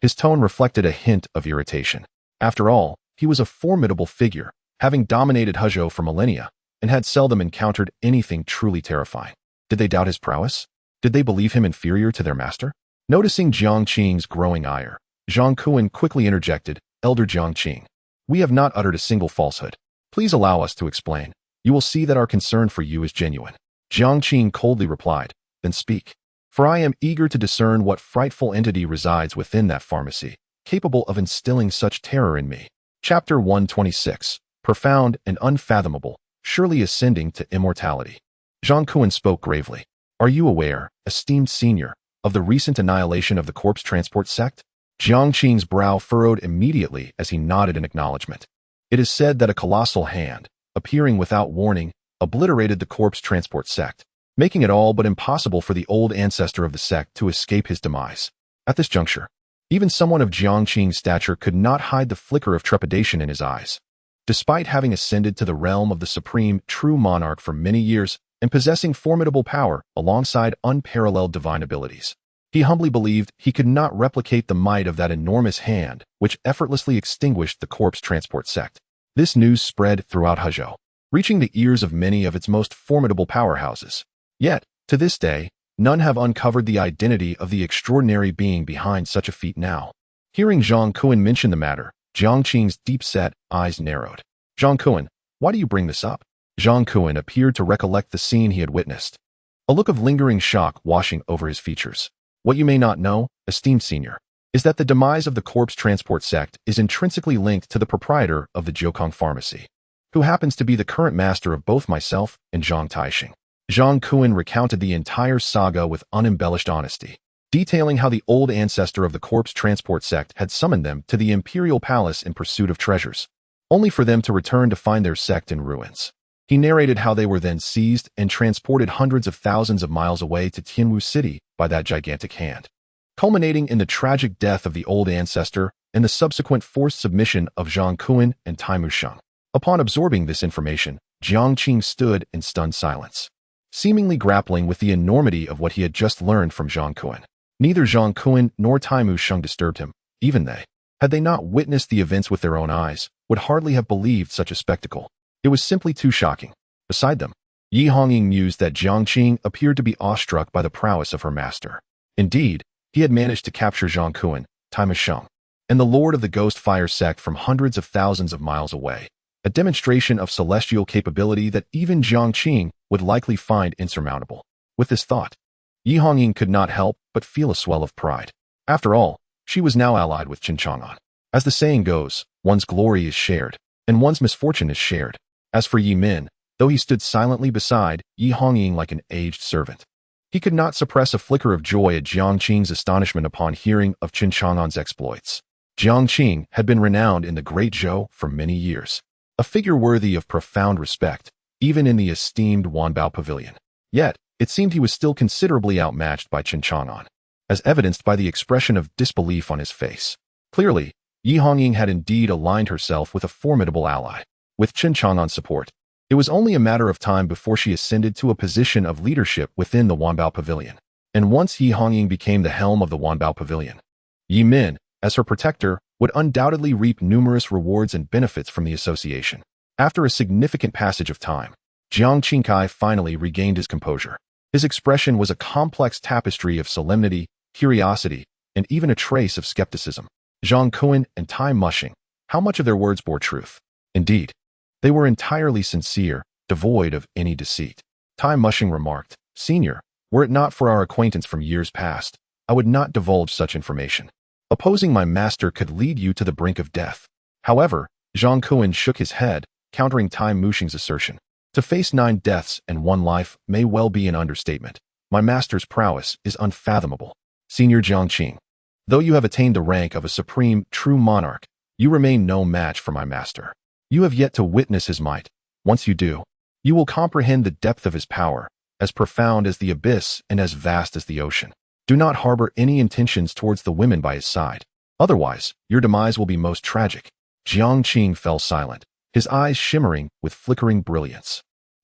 His tone reflected a hint of irritation. After all, he was a formidable figure, having dominated Hezhou for millennia, and had seldom encountered anything truly terrifying. Did they doubt his prowess? Did they believe him inferior to their master? Noticing Jiang Qing's growing ire, Zhang Kuan quickly interjected, "Elder Jiang Qing, we have not uttered a single falsehood. Please allow us to explain. You will see that our concern for you is genuine." Jiang Qing coldly replied, "Then speak. For I am eager to discern what frightful entity resides within that pharmacy, capable of instilling such terror in me." Chapter 126, Profound and Unfathomable, Surely Ascending to Immortality. Zhang Kuan spoke gravely. "Are you aware, esteemed senior, of the recent annihilation of the corpse transport sect?" Jiang Qing's brow furrowed immediately as he nodded in acknowledgement. It is said that a colossal hand, appearing without warning, obliterated the corpse transport sect, making it all but impossible for the old ancestor of the sect to escape his demise. At this juncture, even someone of Jiang Qing's stature could not hide the flicker of trepidation in his eyes. Despite having ascended to the realm of the supreme true monarch for many years and possessing formidable power alongside unparalleled divine abilities, he humbly believed he could not replicate the might of that enormous hand which effortlessly extinguished the corpse transport sect. This news spread throughout Hezhou, reaching the ears of many of its most formidable powerhouses. Yet, to this day, none have uncovered the identity of the extraordinary being behind such a feat now. Hearing Zhang Kuan mention the matter, Jiang Qing's deep-set eyes narrowed. "Zhang Kuan, why do you bring this up?" Zhang Kuan appeared to recollect the scene he had witnessed, a look of lingering shock washing over his features. "What you may not know, esteemed senior, is that the demise of the corpse transport sect is intrinsically linked to the proprietor of the Jiukong pharmacy, who happens to be the current master of both myself and Zhang Taixing." Zhang Kuan recounted the entire saga with unembellished honesty, detailing how the old ancestor of the corpse transport sect had summoned them to the imperial palace in pursuit of treasures, only for them to return to find their sect in ruins. He narrated how they were then seized and transported hundreds of thousands of miles away to Tianwu City by that gigantic hand, culminating in the tragic death of the old ancestor and the subsequent forced submission of Zhang Kuan and Tai Musheng. Upon absorbing this information, Jiang Qing stood in stunned silence, seemingly grappling with the enormity of what he had just learned from Zhang Kuan. Neither Zhang Kuan nor Tai Musheng disturbed him. Even they, had they not witnessed the events with their own eyes, would hardly have believed such a spectacle. It was simply too shocking. Beside them, Yi Hongying mused that Jiang Qing appeared to be awestruck by the prowess of her master. Indeed, he had managed to capture Zhang Kuan, Tai Musheng, and the lord of the Ghost Fire sect from hundreds of thousands of miles away, a demonstration of celestial capability that even Jiang Qing would likely find insurmountable. With this thought, Yi Hongying could not help but feel a swell of pride. After all, she was now allied with Chen Chang'an. As the saying goes, one's glory is shared, and one's misfortune is shared. As for Yi Min, though he stood silently beside Yi Hongying like an aged servant, he could not suppress a flicker of joy at Jiang Qing's astonishment upon hearing of Chen Chang'an's exploits. Jiang Qing had been renowned in the Great Zhou for many years, a figure worthy of profound respect, even in the esteemed Wanbao Pavilion. Yet, it seemed he was still considerably outmatched by Chen Chang'an, as evidenced by the expression of disbelief on his face. Clearly, Yi Hongying had indeed aligned herself with a formidable ally. With Chen Chang'an's support, it was only a matter of time before she ascended to a position of leadership within the Wanbao Pavilion. And once Yi Hongying became the helm of the Wanbao Pavilion, Yi Min, as her protector, would undoubtedly reap numerous rewards and benefits from the association. After a significant passage of time, Jiang Qingkai finally regained his composure. His expression was a complex tapestry of solemnity, curiosity, and even a trace of skepticism. Zhang Kuan and Tai Mushing, how much of their words bore truth? Indeed, they were entirely sincere, devoid of any deceit. Tai Mushing remarked, "Senior, were it not for our acquaintance from years past, I would not divulge such information. Opposing my master could lead you to the brink of death." However, Zhang Kuan shook his head, countering Tai Mushing's assertion. To face 9 deaths and 1 life may well be an understatement. My master's prowess is unfathomable. Senior Jiang Qing, though you have attained the rank of a supreme, true monarch, you remain no match for my master. You have yet to witness his might. Once you do, you will comprehend the depth of his power, as profound as the abyss and as vast as the ocean. Do not harbor any intentions towards the women by his side. Otherwise, your demise will be most tragic. Jiang Qing fell silent, his eyes shimmering with flickering brilliance.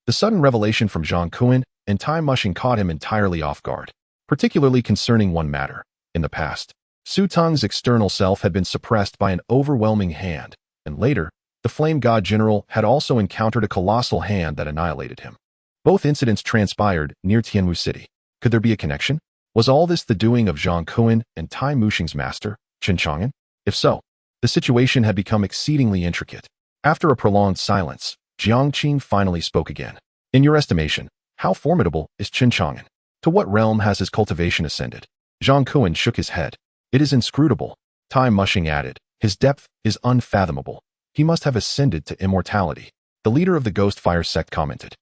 The sudden revelation from Zhang Kuan and Tai Mushing caught him entirely off guard, particularly concerning one matter. In the past, Su Teng's external self had been suppressed by an overwhelming hand, and later, the Flame God General had also encountered a colossal hand that annihilated him. Both incidents transpired near Tianwu City. Could there be a connection? Was all this the doing of Zhang Kuan and Tai Mushing's master, Chen Chang'an? If so, the situation had become exceedingly intricate. After a prolonged silence, Jiang Qing finally spoke again. In your estimation, how formidable is Chen Chang'an? To what realm has his cultivation ascended? Zhang Kuan shook his head. It is inscrutable. Tai Mushing added, his depth is unfathomable. He must have ascended to immortality. The leader of the Ghost Fire sect commented,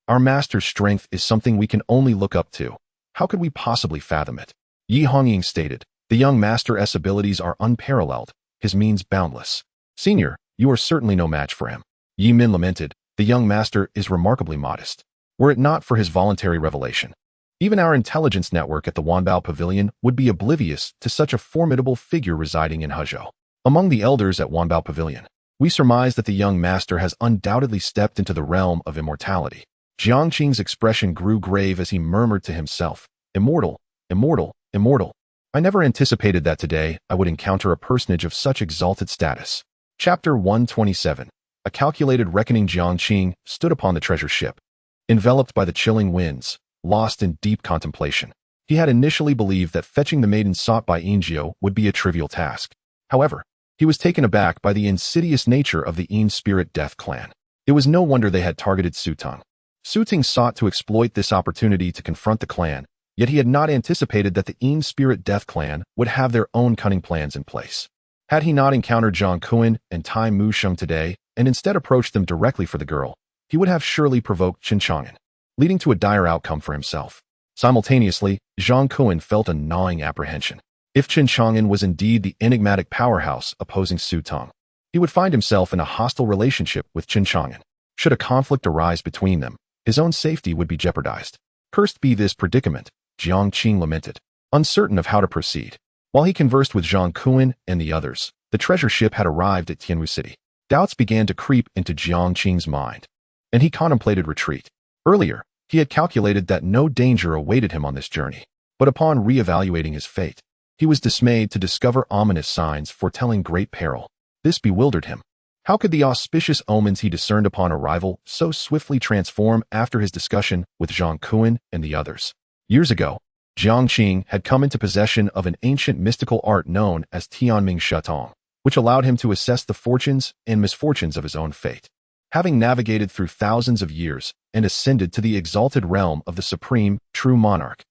our master's strength is something we can only look up to. How could we possibly fathom it? Yi Hongying stated, the young master's abilities are unparalleled, his means boundless. Senior, you are certainly no match for him. Yi Min lamented, the young master is remarkably modest. Were it not for his voluntary revelation, even our intelligence network at the Wanbao Pavilion would be oblivious to such a formidable figure residing in Hezhou. Among the elders at Wanbao Pavilion, we surmise that the young master has undoubtedly stepped into the realm of immortality. Jiang Qing's expression grew grave as he murmured to himself, immortal, immortal, immortal. I never anticipated that today I would encounter a personage of such exalted status. Chapter 127. A calculated reckoning. Jiang Qing stood upon the treasure ship, enveloped by the chilling winds, lost in deep contemplation. He had initially believed that fetching the maiden sought by Yinjiu would be a trivial task. However, he was taken aback by the insidious nature of the Yin Spirit Death clan. It was no wonder they had targeted Su Teng. Su Teng sought to exploit this opportunity to confront the clan, yet he had not anticipated that the Yin Spirit Death clan would have their own cunning plans in place. Had he not encountered Zhang Kuan and Tai Mushing today, and instead approached them directly for the girl, he would have surely provoked Chen Chang'an, leading to a dire outcome for himself. Simultaneously, Zhang Kuan felt a gnawing apprehension. If Chen Chang'an was indeed the enigmatic powerhouse opposing Su Teng, he would find himself in a hostile relationship with Chen Chang'an. Should a conflict arise between them, his own safety would be jeopardized. Cursed be this predicament, Jiang Qing lamented, uncertain of how to proceed. While he conversed with Zhang Kuan and the others, the treasure ship had arrived at Tianwu City. Doubts began to creep into Jiang Qing's mind, and he contemplated retreat. Earlier, he had calculated that no danger awaited him on this journey, but upon re-evaluating his fate, he was dismayed to discover ominous signs foretelling great peril. This bewildered him. How could the auspicious omens he discerned upon arrival so swiftly transform after his discussion with Zhang Kuan and the others? Years ago, Jiang Qing had come into possession of an ancient mystical art known as Tianming Shatong, which allowed him to assess the fortunes and misfortunes of his own fate. Having navigated through thousands of years and ascended to the exalted realm of the supreme, true monarch,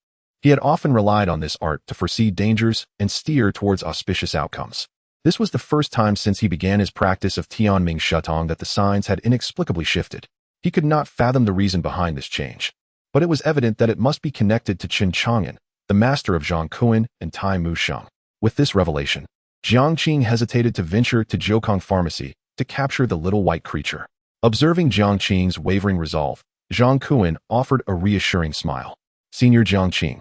he had often relied on this art to foresee dangers and steer towards auspicious outcomes. This was the first time since he began his practice of Tianming Shatong that the signs had inexplicably shifted. He could not fathom the reason behind this change, but it was evident that it must be connected to Chen Chang'an, the master of Zhang Kuan and Tai Mushing. With this revelation, Jiang Qing hesitated to venture to Jiukang Pharmacy to capture the little white creature. Observing Jiang Qing's wavering resolve, Zhang Kuan offered a reassuring smile. Senior Jiang Qing,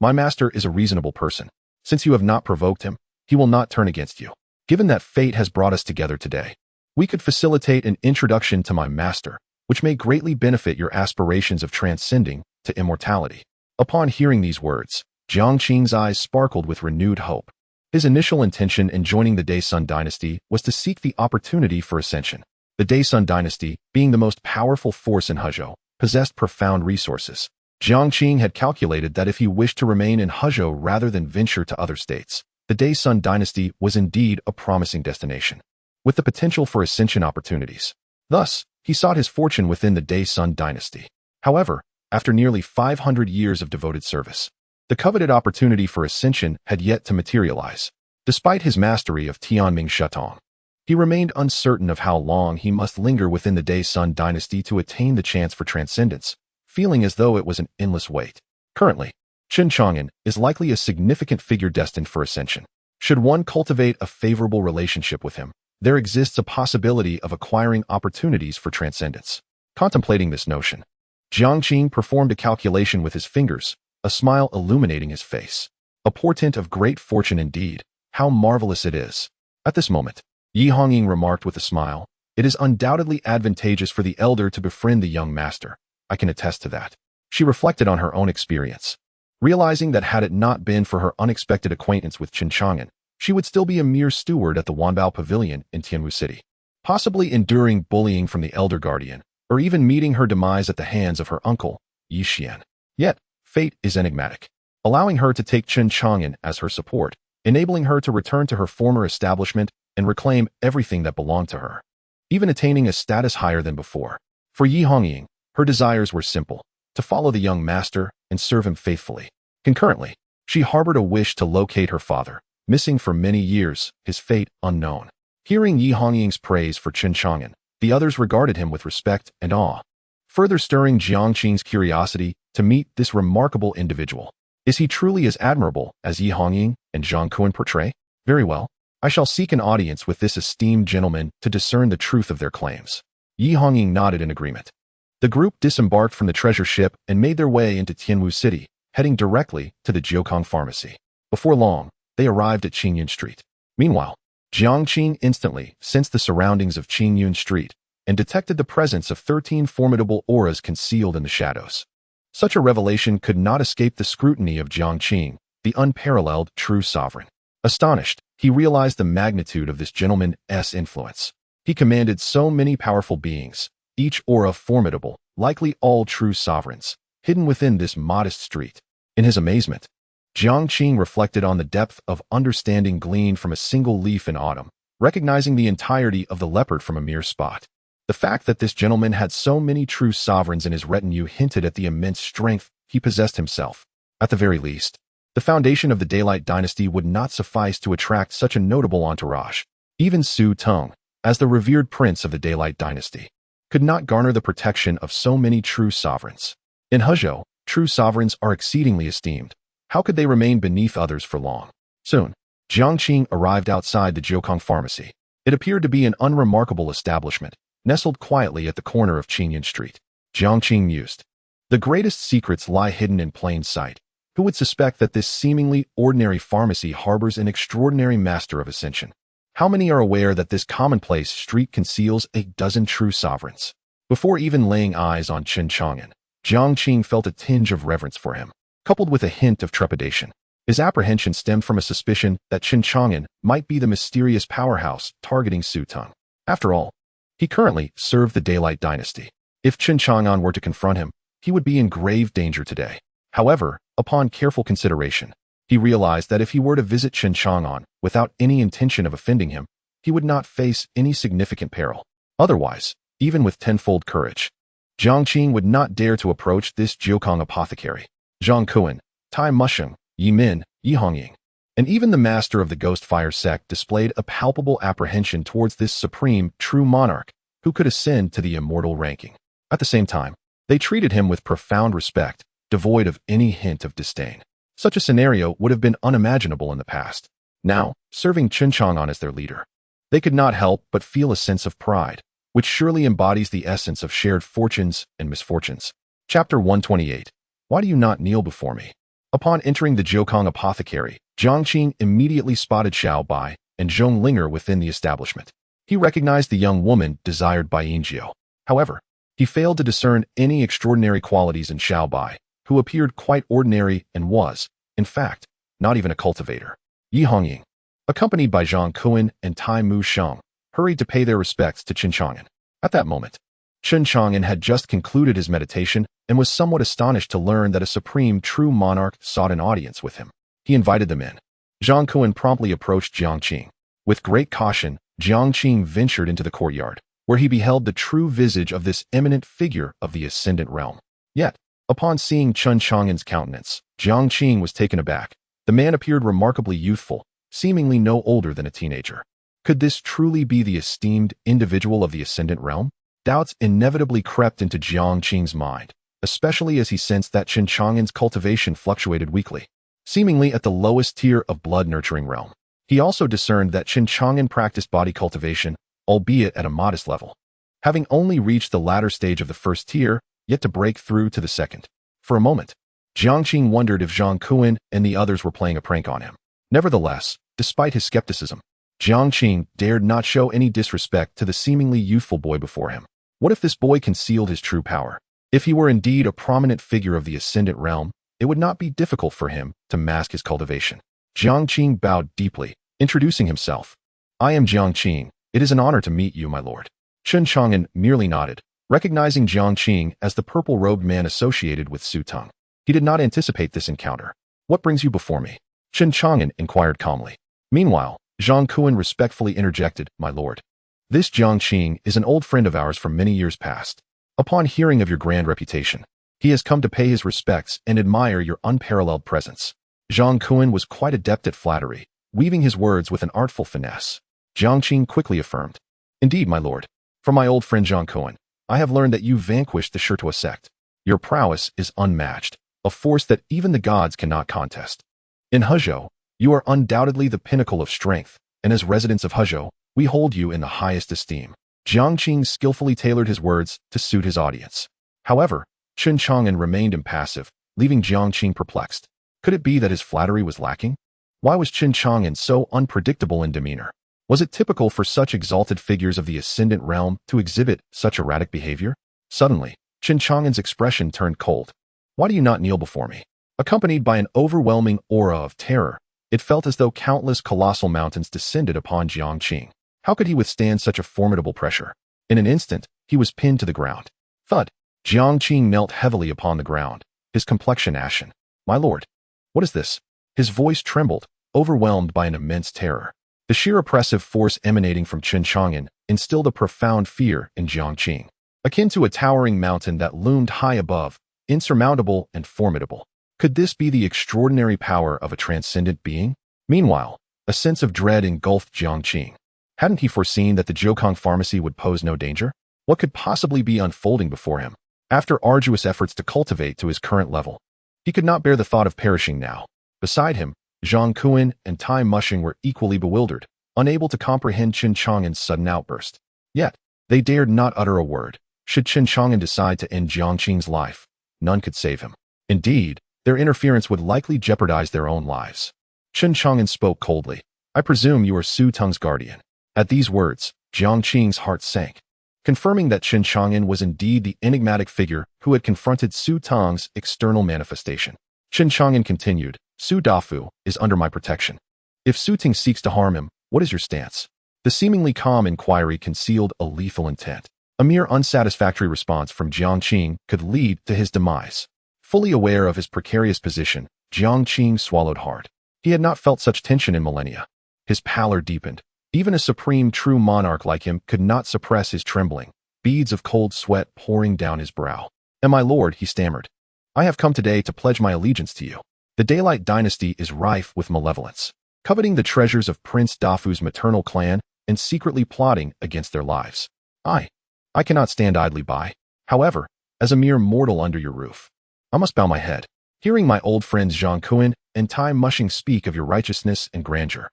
my master is a reasonable person. Since you have not provoked him, he will not turn against you. Given that fate has brought us together today, we could facilitate an introduction to my master, which may greatly benefit your aspirations of transcending to immortality. Upon hearing these words, Jiang Qing's eyes sparkled with renewed hope. His initial intention in joining the Daesun dynasty was to seek the opportunity for ascension. The Daesun dynasty, being the most powerful force in Hezhou, possessed profound resources. Jiang Qing had calculated that if he wished to remain in Hezhou rather than venture to other states, the Daesun dynasty was indeed a promising destination, with the potential for ascension opportunities. Thus, he sought his fortune within the Daesun dynasty. However, after nearly 500 years of devoted service, the coveted opportunity for ascension had yet to materialize. Despite his mastery of Tianming Shatong, he remained uncertain of how long he must linger within the Daesun dynasty to attain the chance for transcendence, feeling as though it was an endless wait. Currently, Chen Chang'an is likely a significant figure destined for ascension. Should one cultivate a favorable relationship with him, there exists a possibility of acquiring opportunities for transcendence. Contemplating this notion, Jiang Qing performed a calculation with his fingers, a smile illuminating his face. A portent of great fortune indeed. How marvelous it is. At this moment, Yi Hongying remarked with a smile, it is undoubtedly advantageous for the elder to befriend the young master. I can attest to that. She reflected on her own experience, realizing that had it not been for her unexpected acquaintance with Chen Chang'an, she would still be a mere steward at the Wanbao Pavilion in Tianwu City, possibly enduring bullying from the elder guardian, or even meeting her demise at the hands of her uncle, Yi Xian. Yet, fate is enigmatic, allowing her to take Chen Chang'an as her support, enabling her to return to her former establishment and reclaim everything that belonged to her, even attaining a status higher than before. For Yi Hongying, her desires were simple, to follow the young master and serve him faithfully. Concurrently, she harbored a wish to locate her father, missing for many years, his fate unknown. Hearing Yi Hongying's praise for Chen Chang'an, the others regarded him with respect and awe, further stirring Jiang Qing's curiosity to meet this remarkable individual. Is he truly as admirable as Yi Hongying and Zhang Kuan portray? Very well. I shall seek an audience with this esteemed gentleman to discern the truth of their claims. Yi Hongying nodded in agreement. The group disembarked from the treasure ship and made their way into Tianwu City, heading directly to the Jiukang Pharmacy. Before long, they arrived at Qingyun Street. Meanwhile, Jiang Qing instantly sensed the surroundings of Qingyun Street and detected the presence of 13 formidable auras concealed in the shadows. Such a revelation could not escape the scrutiny of Jiang Qing, the unparalleled true sovereign. Astonished, he realized the magnitude of this gentleman's influence. He commanded so many powerful beings, each aura formidable, likely all true sovereigns, hidden within this modest street. In his amazement, Jiang Qing reflected on the depth of understanding gleaned from a single leaf in autumn, recognizing the entirety of the leopard from a mere spot. The fact that this gentleman had so many true sovereigns in his retinue hinted at the immense strength he possessed himself. At the very least, the foundation of the Daylight dynasty would not suffice to attract such a notable entourage. Even Su Teng, as the revered prince of the Daylight dynasty, could not garner the protection of so many true sovereigns. In Hezhou, true sovereigns are exceedingly esteemed. How could they remain beneath others for long? Soon, Jiang Qing arrived outside the Jiukang Pharmacy. It appeared to be an unremarkable establishment, nestled quietly at the corner of Qingyun Street. Jiang Qing mused. The greatest secrets lie hidden in plain sight. Who would suspect that this seemingly ordinary pharmacy harbors an extraordinary master of ascension? How many are aware that this commonplace street conceals a dozen true sovereigns? Before even laying eyes on Chen Chang'an, Jiang Qing felt a tinge of reverence for him, coupled with a hint of trepidation. His apprehension stemmed from a suspicion that Chen Chang'an might be the mysterious powerhouse targeting Su Teng. After all, he currently served the Daylight dynasty. If Chen Chang'an were to confront him, he would be in grave danger today. However, upon careful consideration, he realized that if he were to visit Chen Chang'an without any intention of offending him, he would not face any significant peril. Otherwise, even with tenfold courage, Jiang Qing would not dare to approach this Jiukang apothecary. Zhang Kuan, Tai Musheng, Yi Min, Yi Hongying, and even the master of the Ghost Fire sect displayed a palpable apprehension towards this supreme, true monarch who could ascend to the immortal ranking. At the same time, they treated him with profound respect, devoid of any hint of disdain. Such a scenario would have been unimaginable in the past. now serving Chen Chang'an as their leader. They could not help but feel a sense of pride, which surely embodies the essence of shared fortunes and misfortunes. Chapter 128. Why do you not kneel before me? Upon entering the Jiukong apothecary, Jiang Qing immediately spotted Xiao Bai and Zhong Linger within the establishment. He recognized the young woman desired by Yinjiu. However, he failed to discern any extraordinary qualities in Xiao Bai, who appeared quite ordinary and was, in fact, not even a cultivator. Yi Hongying, accompanied by Zhang Kuan and Tai Mu Sheng, hurried to pay their respects to Chen Chang'an. At that moment, Chen Chang'an had just concluded his meditation and was somewhat astonished to learn that a supreme true monarch sought an audience with him. He invited them in. Zhang Kuan promptly approached Jiang Qing. With great caution, Jiang Qing ventured into the courtyard, where he beheld the true visage of this eminent figure of the ascendant realm. Yet, upon seeing Chen Chang'an's countenance, Jiang Qing was taken aback. The man appeared remarkably youthful, seemingly no older than a teenager. Could this truly be the esteemed individual of the ascendant realm? Doubts inevitably crept into Jiang Qing's mind, especially as he sensed that Chen Chang'an's cultivation fluctuated weekly, seemingly at the lowest tier of blood-nurturing realm. He also discerned that Chen Chang'an practiced body cultivation, albeit at a modest level, having only reached the latter stage of the first tier, yet to break through to the second. For a moment, Jiang Qing wondered if Zhang Kuan and the others were playing a prank on him. Nevertheless, despite his skepticism, Jiang Qing dared not show any disrespect to the seemingly youthful boy before him. What if this boy concealed his true power? If he were indeed a prominent figure of the ascendant realm, it would not be difficult for him to mask his cultivation. Jiang Qing bowed deeply, introducing himself. I am Jiang Qing. It is an honor to meet you, my lord. Chen Chang'an merely nodded, recognizing Jiang Qing as the purple-robed man associated with Su Teng. He did not anticipate this encounter. What brings you before me? Chen Chang'an inquired calmly. Meanwhile, Zhang Kuan respectfully interjected, my lord. This Jiang Qing is an old friend of ours from many years past. Upon hearing of your grand reputation, he has come to pay his respects and admire your unparalleled presence. Zhang Kuan was quite adept at flattery, weaving his words with an artful finesse. Jiang Qing quickly affirmed, indeed, my lord. From my old friend Zhang Kuan, I have learned that you vanquished the Shirtua sect. Your prowess is unmatched, a force that even the gods cannot contest. In Hezhou, you are undoubtedly the pinnacle of strength, and as residents of Hezhou, we hold you in the highest esteem. Jiang Qing skillfully tailored his words to suit his audience. However, Chen Chang'an remained impassive, leaving Jiang Qing perplexed. Could it be that his flattery was lacking? Why was Chen Chang'an so unpredictable in demeanor? Was it typical for such exalted figures of the ascendant realm to exhibit such erratic behavior? Suddenly, Chen Chang'an's expression turned cold. Why do you not kneel before me? Accompanied by an overwhelming aura of terror, it felt as though countless colossal mountains descended upon Jiang Qing. How could he withstand such a formidable pressure? In an instant, he was pinned to the ground. Thud! Jiang Qing knelt heavily upon the ground, his complexion ashen. My lord, what is this? His voice trembled, overwhelmed by an immense terror. The sheer oppressive force emanating from Chen Chang'an instilled a profound fear in Jiang Qing, akin to a towering mountain that loomed high above, insurmountable and formidable. Could this be the extraordinary power of a transcendent being? Meanwhile, a sense of dread engulfed Jiang Qing. Hadn't he foreseen that the Jiukong pharmacy would pose no danger? What could possibly be unfolding before him? After arduous efforts to cultivate to his current level, he could not bear the thought of perishing now. Beside him, Zhang Kuan and Tai Mushing were equally bewildered, unable to comprehend Chen Chang'an's sudden outburst. Yet, they dared not utter a word. Should Chen Chang'an decide to end Jiang Qing's life, none could save him. Indeed, their interference would likely jeopardize their own lives. Chen Chang'an spoke coldly. I presume you are Su Teng's guardian. At these words, Jiang Qing's heart sank, confirming that Chen Chang'an was indeed the enigmatic figure who had confronted Su Teng's external manifestation. Chen Chang'an continued, Su Dafu is under my protection. If Su Teng seeks to harm him, what is your stance? The seemingly calm inquiry concealed a lethal intent. A mere unsatisfactory response from Jiang Qing could lead to his demise. Fully aware of his precarious position, Jiang Qing swallowed hard. He had not felt such tension in millennia. His pallor deepened. Even a supreme true monarch like him could not suppress his trembling, beads of cold sweat pouring down his brow. And my lord, he stammered, I have come today to pledge my allegiance to you. The Daylight dynasty is rife with malevolence, coveting the treasures of Prince Dafu's maternal clan and secretly plotting against their lives. I cannot stand idly by. However, as a mere mortal under your roof, I must bow my head. Hearing my old friends Zhang Kuan and Tai Mushing speak of your righteousness and grandeur,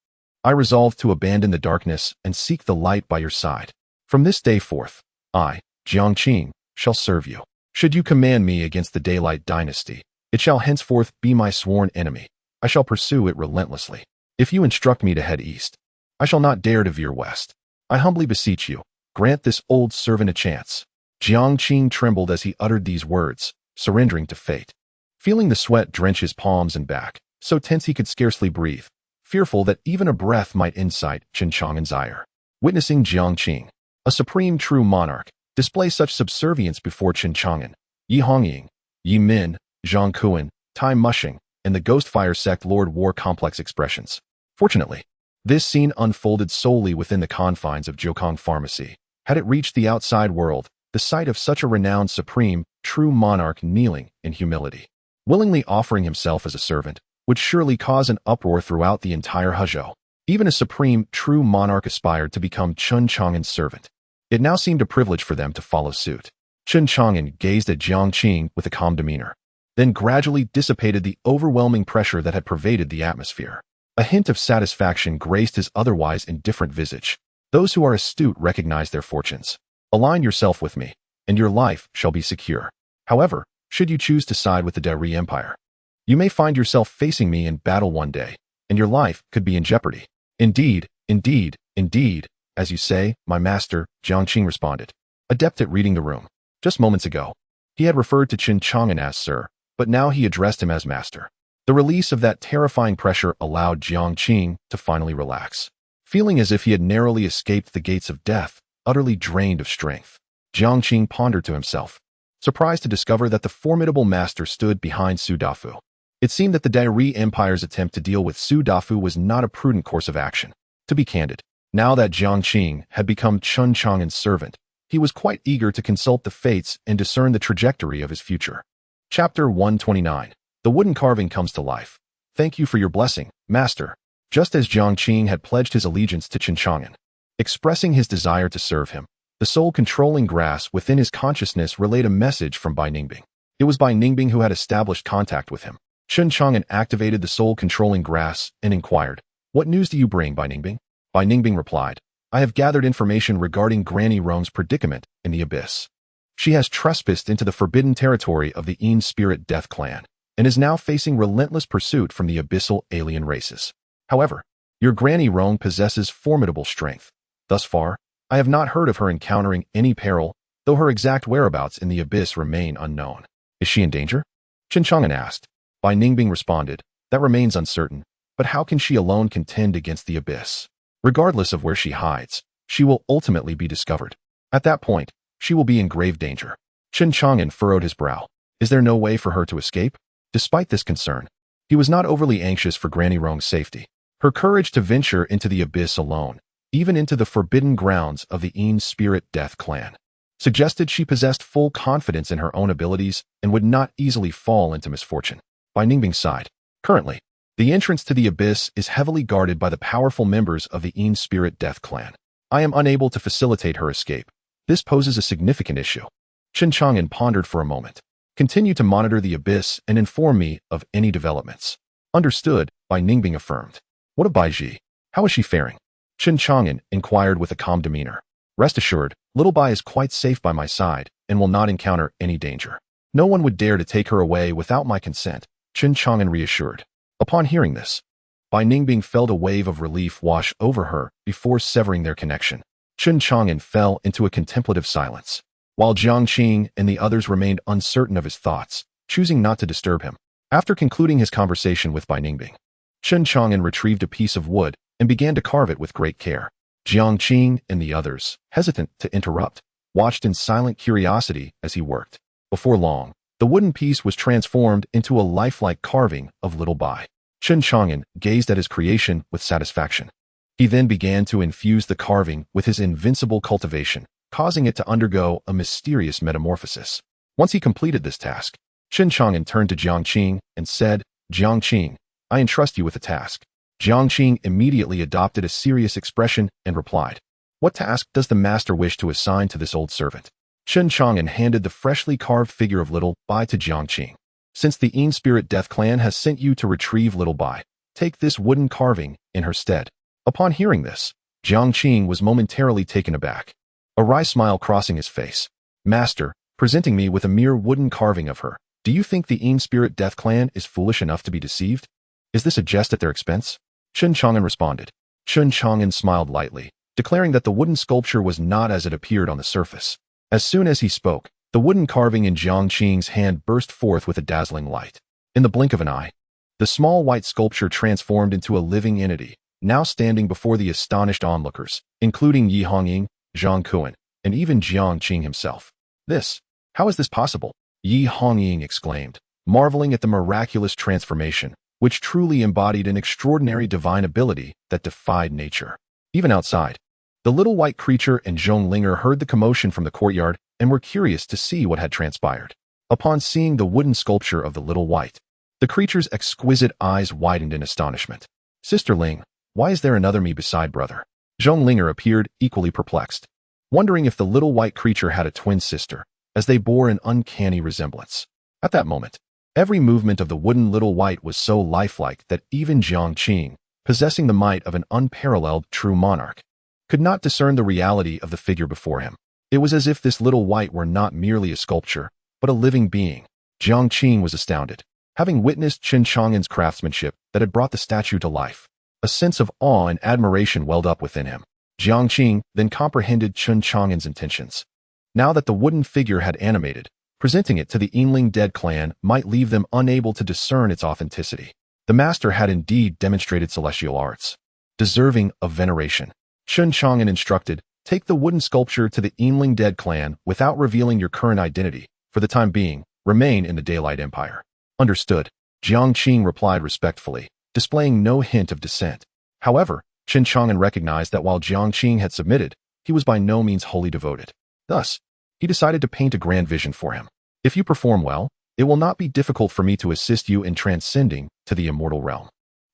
I resolve to abandon the darkness and seek the light by your side. From this day forth, I, Jiangqing, shall serve you. Should you command me against the daylight dynasty, it shall henceforth be my sworn enemy. I shall pursue it relentlessly. If you instruct me to head east, I shall not dare to veer west. I humbly beseech you, grant this old servant a chance. Jiangqing trembled as he uttered these words, surrendering to fate. Feeling the sweat drench his palms and back, so tense he could scarcely breathe, fearful that even a breath might incite Chen Chang'an's ire. Witnessing Jiangqing, a supreme true monarch, display such subservience before Chen Chang'an, Yi Hongying, Yi Min, Zhang Kuan, Tai Mushing, and the Ghostfire sect Lord wore complex expressions. Fortunately, this scene unfolded solely within the confines of Jiukong Pharmacy. Had it reached the outside world, the sight of such a renowned supreme, true monarch kneeling in humility, willingly offering himself as a servant, would surely cause an uproar throughout the entire Hezhou. Even a supreme, true monarch aspired to become Chen Chang'an's servant. It now seemed a privilege for them to follow suit. Chen Chang'an gazed at Jiangqing with a calm demeanor, then gradually dissipated the overwhelming pressure that had pervaded the atmosphere. A hint of satisfaction graced his otherwise indifferent visage. Those who are astute recognize their fortunes. Align yourself with me, and your life shall be secure. However, should you choose to side with the Dari Empire, you may find yourself facing me in battle one day, and your life could be in jeopardy. Indeed, indeed, indeed, as you say, my master, Jiangqing responded, adept at reading the room. Just moments ago, he had referred to Chen Chang'an as sir, but now he addressed him as master. The release of that terrifying pressure allowed Jiangqing to finally relax. Feeling as if he had narrowly escaped the gates of death, utterly drained of strength, Jiangqing pondered to himself, surprised to discover that the formidable master stood behind Su Dafu. It seemed that the Dari Empire's attempt to deal with Su Dafu was not a prudent course of action. To be candid, now that Jiangqing had become Chen Chang'an's servant, he was quite eager to consult the fates and discern the trajectory of his future. Chapter 129. The wooden carving comes to life. Thank you for your blessing, master. Just as Jiangqing had pledged his allegiance to Chen Chang'an, expressing his desire to serve him, the soul-controlling grass within his consciousness relayed a message from Bai Ningbing. It was Bai Ningbing who had established contact with him. Chen Chang'an activated the soul-controlling grass and inquired, "What news do you bring, Bai Ningbing?" Bai Ningbing replied, "I have gathered information regarding Granny Rome's predicament in the abyss. She has trespassed into the forbidden territory of the Een Spirit Death Clan, and is now facing relentless pursuit from the abyssal alien races. However, your Granny Rome possesses formidable strength. Thus far, I have not heard of her encountering any peril, though her exact whereabouts in the abyss remain unknown. Is she in danger?" Chen Chang'an asked. Bai Ningbing responded, "That remains uncertain, but how can she alone contend against the abyss? Regardless of where she hides, she will ultimately be discovered. At that point, she will be in grave danger." Chen Chang'an furrowed his brow. Is there no way for her to escape? Despite this concern, he was not overly anxious for Granny Rome's safety. Her courage to venture into the abyss alone, even into the forbidden grounds of the Een Spirit Death Clan, suggested she possessed full confidence in her own abilities and would not easily fall into misfortune. Bai Ningbing sighed. Currently, the entrance to the abyss is heavily guarded by the powerful members of the Een Spirit Death Clan. I am unable to facilitate her escape. This poses a significant issue. Chen Chang'an pondered for a moment. Continue to monitor the abyss and inform me of any developments. Understood, Bai Ningbing affirmed. What of Bai Ji? How is she faring? Chen Chang'an inquired with a calm demeanor. Rest assured, little Bai is quite safe by my side and will not encounter any danger. No one would dare to take her away without my consent, Chen Chang'an reassured. Upon hearing this, Bai Ningbing felt a wave of relief wash over her before severing their connection. Chen Chang'an fell into a contemplative silence, while Jiangqing and the others remained uncertain of his thoughts, choosing not to disturb him. After concluding his conversation with Bai Ningbing, Chen Chang'an retrieved a piece of wood and began to carve it with great care. Jiangqing and the others, hesitant to interrupt, watched in silent curiosity as he worked. Before long, the wooden piece was transformed into a lifelike carving of little Bai. Chen Chang'an gazed at his creation with satisfaction. He then began to infuse the carving with his invincible cultivation, causing it to undergo a mysterious metamorphosis. Once he completed this task, Chen Chang'an turned to Jiangqing and said, "Jiangqing, I entrust you with a task." Jiangqing immediately adopted a serious expression and replied, "What task does the master wish to assign to this old servant?" Chen Chang'an handed the freshly carved figure of little Bai to Jiangqing. "Since the Een Spirit Death Clan has sent you to retrieve little Bai, take this wooden carving in her stead." Upon hearing this, Jiang Qing was momentarily taken aback, a wry smile crossing his face. Master, presenting me with a mere wooden carving of her, do you think the Yin Spirit Death Clan is foolish enough to be deceived? Is this a jest at their expense? Chen Chang'an responded. Chen Chang'an smiled lightly, declaring that the wooden sculpture was not as it appeared on the surface. As soon as he spoke, the wooden carving in Jiang Qing's hand burst forth with a dazzling light. In the blink of an eye, the small white sculpture transformed into a living entity, now standing before the astonished onlookers, including Yi Hongying, Zhang Kuan, and even Jiang Qing himself. How is this possible? Yi Hongying exclaimed, marveling at the miraculous transformation, which truly embodied an extraordinary divine ability that defied nature. Even outside, the little white creature and Zhong Linger heard the commotion from the courtyard and were curious to see what had transpired. Upon seeing the wooden sculpture of the little white, the creature's exquisite eyes widened in astonishment. Sister Ling, why is there another me beside brother? Zhong Linger appeared equally perplexed, wondering if the little white creature had a twin sister, as they bore an uncanny resemblance. At that moment, every movement of the wooden little white was so lifelike that even Jiang Qing, possessing the might of an unparalleled true monarch, could not discern the reality of the figure before him. It was as if this little white were not merely a sculpture, but a living being. Jiang Qing was astounded, having witnessed Chen Chang'an's craftsmanship that had brought the statue to life. A sense of awe and admiration welled up within him. Jiang Qing then comprehended Chen Chang'an's intentions. Now that the wooden figure had animated, presenting it to the Yinling dead clan might leave them unable to discern its authenticity. The master had indeed demonstrated celestial arts, deserving of veneration. Chen Chang'an instructed, take the wooden sculpture to the Yinling dead clan without revealing your current identity. For the time being, remain in the Daylight Empire. Understood. Jiang Qing replied respectfully, displaying no hint of dissent. However, Chen Chang'an recognized that while Jiang Qing had submitted, he was by no means wholly devoted. Thus, he decided to paint a grand vision for him. If you perform well, it will not be difficult for me to assist you in transcending to the immortal realm.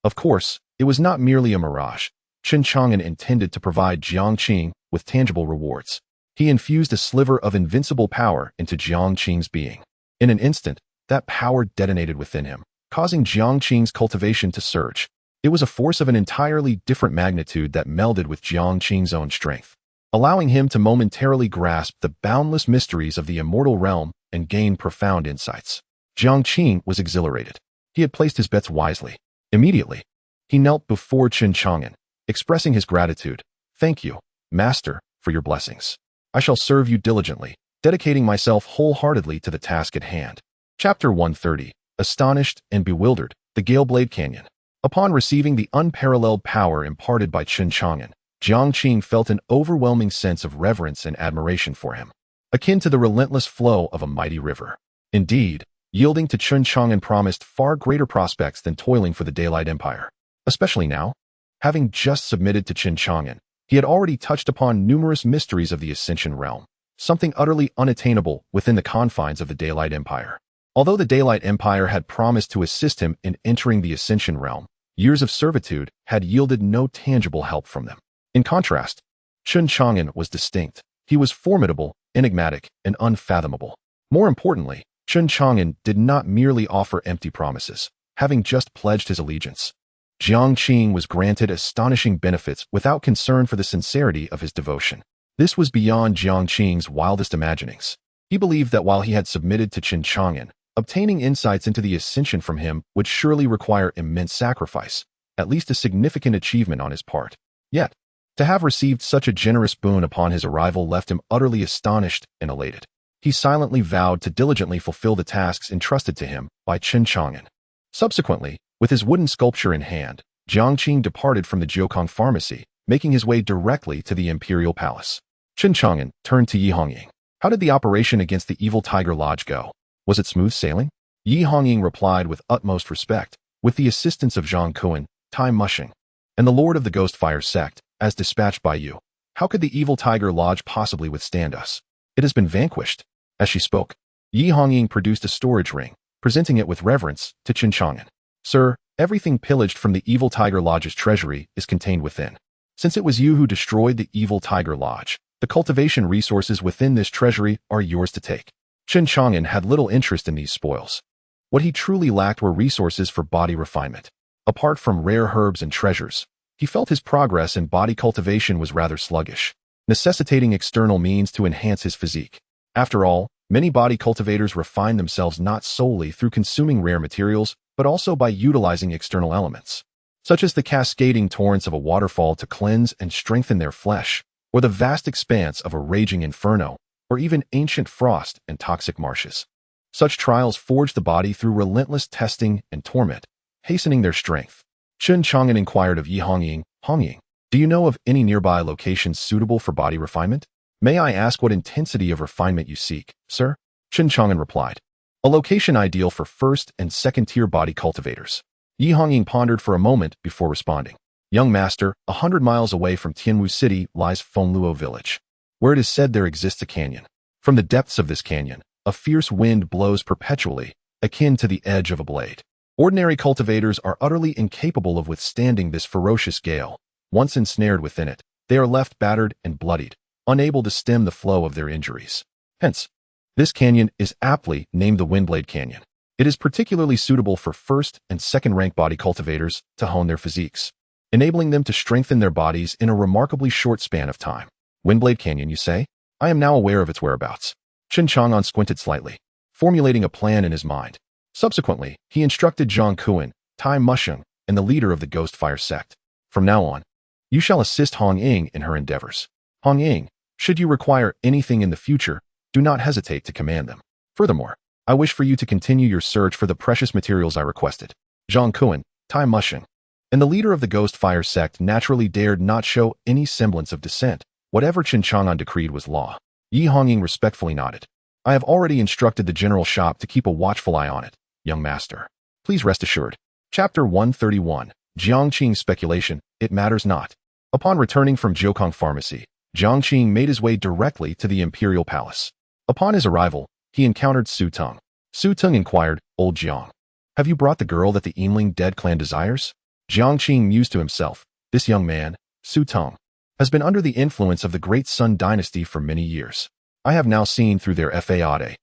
Of course, it was not merely a mirage. Chen Chang'an intended to provide Jiang Qing with tangible rewards. He infused a sliver of invincible power into Jiang Qing's being. In an instant, that power detonated within him, causing Jiang Qing's cultivation to surge. It was a force of an entirely different magnitude that melded with Jiang Qing's own strength, allowing him to momentarily grasp the boundless mysteries of the immortal realm and gain profound insights. Jiang Qing was exhilarated. He had placed his bets wisely. Immediately, he knelt before Chen Chang'an, expressing his gratitude. Thank you, Master, for your blessings. I shall serve you diligently, dedicating myself wholeheartedly to the task at hand. Chapter 130. Astonished and bewildered, the Galeblade Canyon. Upon receiving the unparalleled power imparted by Chen Chang'an, Jiang Qing felt an overwhelming sense of reverence and admiration for him, akin to the relentless flow of a mighty river. Indeed, yielding to Chen Chang'an promised far greater prospects than toiling for the Daylight Empire. Especially now, having just submitted to Chen Chang'an, he had already touched upon numerous mysteries of the Ascension realm, something utterly unattainable within the confines of the Daylight Empire. Although the Daylight Empire had promised to assist him in entering the Ascension realm, years of servitude had yielded no tangible help from them. In contrast, Chen Chang'an was distinct. He was formidable, enigmatic, and unfathomable. More importantly, Chen Chang'an did not merely offer empty promises, having just pledged his allegiance. Jiang Qing was granted astonishing benefits without concern for the sincerity of his devotion. This was beyond Jiang Qing's wildest imaginings. He believed that while he had submitted to Chen Chang'an, obtaining insights into the Ascension from him would surely require immense sacrifice, at least a significant achievement on his part. Yet, to have received such a generous boon upon his arrival left him utterly astonished and elated. He silently vowed to diligently fulfill the tasks entrusted to him by Chen Chang'an. Subsequently, with his wooden sculpture in hand, Jiang Qing departed from the Jiukong pharmacy, making his way directly to the imperial palace. Chen Chang'an turned to Yi Hongying. How did the operation against the evil Tiger Lodge go? Was it smooth sailing? Yi Hongying replied with utmost respect. With the assistance of Zhang Kuan, Tai Mushing, and the Lord of the Ghostfire sect, as dispatched by you, how could the evil Tiger Lodge possibly withstand us? It has been vanquished. As she spoke, Yi Hongying produced a storage ring, presenting it with reverence to Chen Chang'an. Sir, everything pillaged from the evil Tiger Lodge's treasury is contained within. Since it was you who destroyed the evil Tiger Lodge, the cultivation resources within this treasury are yours to take. Chen Chang'an had little interest in these spoils. What he truly lacked were resources for body refinement. Apart from rare herbs and treasures, he felt his progress in body cultivation was rather sluggish, necessitating external means to enhance his physique. After all, many body cultivators refine themselves not solely through consuming rare materials, but also by utilizing external elements, such as the cascading torrents of a waterfall to cleanse and strengthen their flesh, or the vast expanse of a raging inferno, or even ancient frost and toxic marshes. Such trials forge the body through relentless testing and torment, hastening their strength. Chen Chang'an inquired of Yi Hongying, "Hongying, do you know of any nearby locations suitable for body refinement? May I ask what intensity of refinement you seek, sir?" Chen Chang'an replied, "A location ideal for first and second-tier body cultivators." Yi Hongying pondered for a moment before responding. "Young master, 100 miles away from Tianwu City lies Fengluo village, where it is said there exists a canyon. From the depths of this canyon, a fierce wind blows perpetually, akin to the edge of a blade. Ordinary cultivators are utterly incapable of withstanding this ferocious gale. Once ensnared within it, they are left battered and bloodied, unable to stem the flow of their injuries. Hence, this canyon is aptly named the Windblade Canyon. It is particularly suitable for first and second-rank body cultivators to hone their physiques, enabling them to strengthen their bodies in a remarkably short span of time." Windblade Canyon, you say? I am now aware of its whereabouts. Chen Chang'an squinted slightly, formulating a plan in his mind. Subsequently, he instructed Zhang Kuan, Tai Musheng, and the leader of the Ghost Fire sect. "From now on, you shall assist Hong Ying in her endeavors. Hong Ying, should you require anything in the future, do not hesitate to command them. Furthermore, I wish for you to continue your search for the precious materials I requested." Zhang Kuan, Tai Musheng, and the leader of the Ghost Fire sect naturally dared not show any semblance of dissent. Whatever Chen Chang'an decreed was law. Yi Hongying respectfully nodded. "I have already instructed the general shop to keep a watchful eye on it, young master. Please rest assured." Chapter 131, Jiangqing's Speculation, It Matters Not. Upon returning from Jiukong Pharmacy, Jiangqing made his way directly to the Imperial Palace. Upon his arrival, he encountered Su Tung. Su Tung inquired, "Old Jiang, have you brought the girl that the Yinling dead clan desires?" Jiangqing mused to himself, "This young man, Su Tung, has been under the influence of the Great Sun Dynasty for many years. I have now seen through their faade.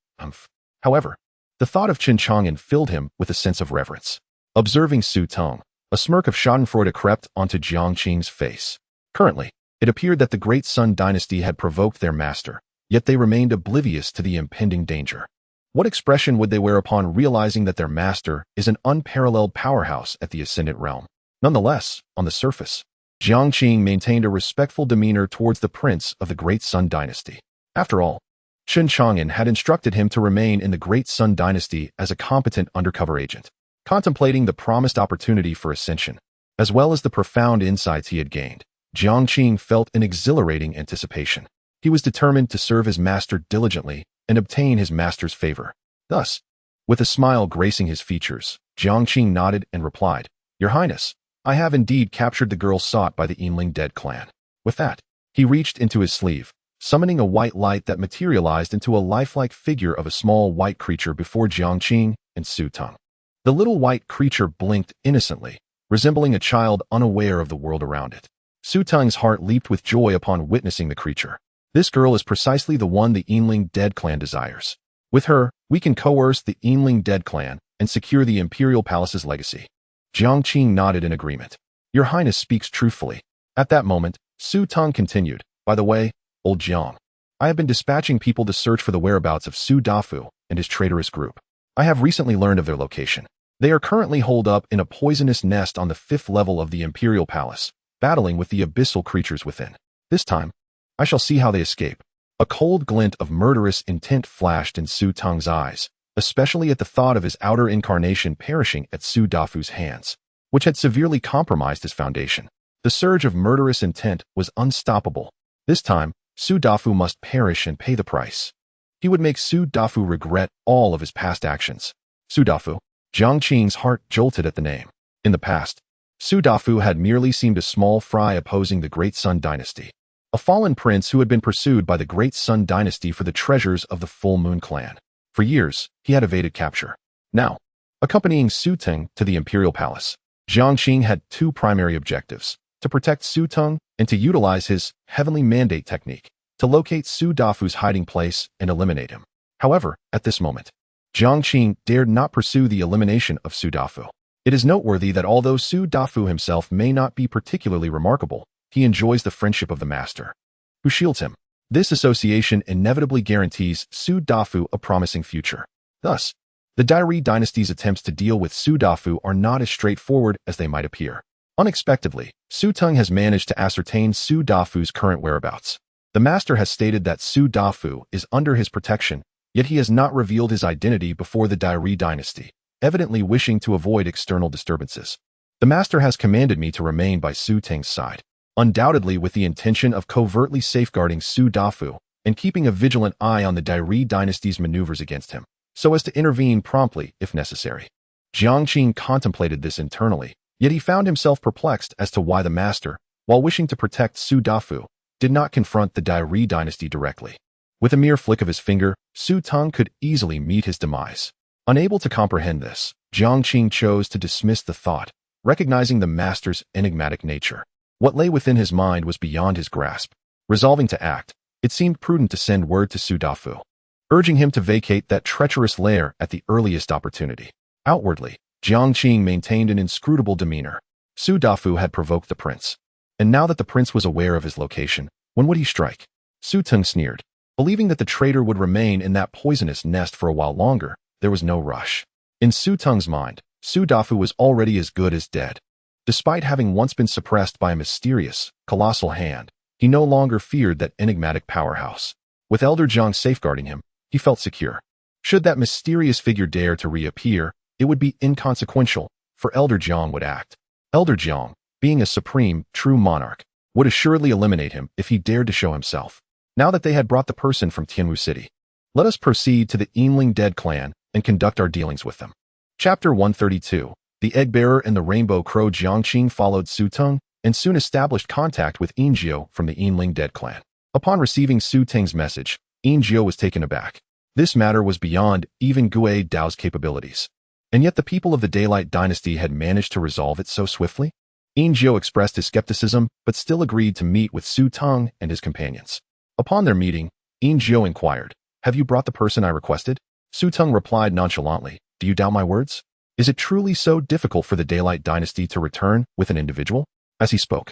However, the thought of Chen Chang'an filled him with a sense of reverence. Observing Su Tung, a smirk of schadenfreude crept onto Jiangqing's face. Currently, it appeared that the Great Sun Dynasty had provoked their master, yet they remained oblivious to the impending danger. What expression would they wear upon realizing that their master is an unparalleled powerhouse at the Ascendant Realm? Nonetheless, on the surface, Jiangqing maintained a respectful demeanor towards the prince of the Great Sun Dynasty. After all, Chen Chang'an had instructed him to remain in the Great Sun Dynasty as a competent undercover agent. Contemplating the promised opportunity for ascension, as well as the profound insights he had gained, Jiangqing felt an exhilarating anticipation. He was determined to serve his master diligently and obtain his master's favor. Thus, with a smile gracing his features, Jiangqing nodded and replied, "Your Highness, I have indeed captured the girl sought by the Yinling dead clan." With that, he reached into his sleeve, summoning a white light that materialized into a lifelike figure of a small white creature before Jiangqing and Su Tung. The little white creature blinked innocently, resembling a child unaware of the world around it. Su Tung's heart leaped with joy upon witnessing the creature. This girl is precisely the one the Yinling dead clan desires. With her, we can coerce the Yinling dead clan and secure the Imperial Palace's legacy. Jiangqing nodded in agreement. "Your Highness speaks truthfully." At that moment, Su Tung continued, "By the way, old Jiang, I have been dispatching people to search for the whereabouts of Su Dafu and his traitorous group. I have recently learned of their location. They are currently holed up in a poisonous nest on the 5th level of the Imperial Palace, battling with the abyssal creatures within. This time, I shall see how they escape." A cold glint of murderous intent flashed in Su Tung's eyes, especially at the thought of his outer incarnation perishing at Su Dafu's hands, which had severely compromised his foundation. The surge of murderous intent was unstoppable. This time, Su Dafu must perish and pay the price. He would make Su Dafu regret all of his past actions. Su Dafu. Jiangqing's heart jolted at the name. In the past, Su Dafu had merely seemed a small fry opposing the Great Sun Dynasty, a fallen prince who had been pursued by the Great Sun Dynasty for the treasures of the Full Moon clan. For years, he had evaded capture. Now, accompanying Su Tung to the Imperial Palace, Jiangqing had two primary objectives: to protect Su Tung and to utilize his heavenly mandate technique to locate Su Dafu's hiding place and eliminate him. However, at this moment, Jiangqing dared not pursue the elimination of Su Dafu. It is noteworthy that although Su Dafu himself may not be particularly remarkable, he enjoys the friendship of the master, who shields him. This association inevitably guarantees Su Dafu a promising future. Thus, the Diary dynasty's attempts to deal with Su Dafu are not as straightforward as they might appear. Unexpectedly, Su Teng has managed to ascertain Su Dafu's current whereabouts. The master has stated that Su Dafu is under his protection, yet he has not revealed his identity before the Diary dynasty, evidently wishing to avoid external disturbances. The master has commanded me to remain by Su Teng's side, undoubtedly with the intention of covertly safeguarding Su Dafu and keeping a vigilant eye on the Diary dynasty's maneuvers against him, so as to intervene promptly if necessary. Jiang Qing contemplated this internally, yet he found himself perplexed as to why the master, while wishing to protect Su Dafu, did not confront the Diary dynasty directly. With a mere flick of his finger, Su Teng could easily meet his demise. Unable to comprehend this, Jiang Qing chose to dismiss the thought, recognizing the master's enigmatic nature. What lay within his mind was beyond his grasp. Resolving to act, it seemed prudent to send word to Su Dafu, urging him to vacate that treacherous lair at the earliest opportunity. Outwardly, Jiang Qing maintained an inscrutable demeanor. Su Dafu had provoked the prince, and now that the prince was aware of his location, when would he strike? Su Teng sneered. Believing that the traitor would remain in that poisonous nest for a while longer, there was no rush. In Su Teng's mind, Su Dafu was already as good as dead. Despite having once been suppressed by a mysterious, colossal hand, he no longer feared that enigmatic powerhouse. With Elder Jiang safeguarding him, he felt secure. Should that mysterious figure dare to reappear, it would be inconsequential, for Elder Jiang would act. Elder Jiang, being a supreme, true monarch, would assuredly eliminate him if he dared to show himself. Now that they had brought the person from Tianwu City, let us proceed to the Yinling Dead clan and conduct our dealings with them. Chapter 132. The Egg-Bearer and the Rainbow Crow. Jiang Qing followed Su Teng and soon established contact with Yinjiu from the Yinling Dead clan. Upon receiving Su Teng's message, Yinjiu was taken aback. This matter was beyond even Gui Dao's capabilities. And yet the people of the Daylight dynasty had managed to resolve it so swiftly? Yinjiu expressed his skepticism, but still agreed to meet with Su Teng and his companions. Upon their meeting, Yinjiu inquired, "Have you brought the person I requested?" Su Teng replied nonchalantly, "Do you doubt my words? Is it truly so difficult for the Daylight dynasty to return with an individual?" As he spoke,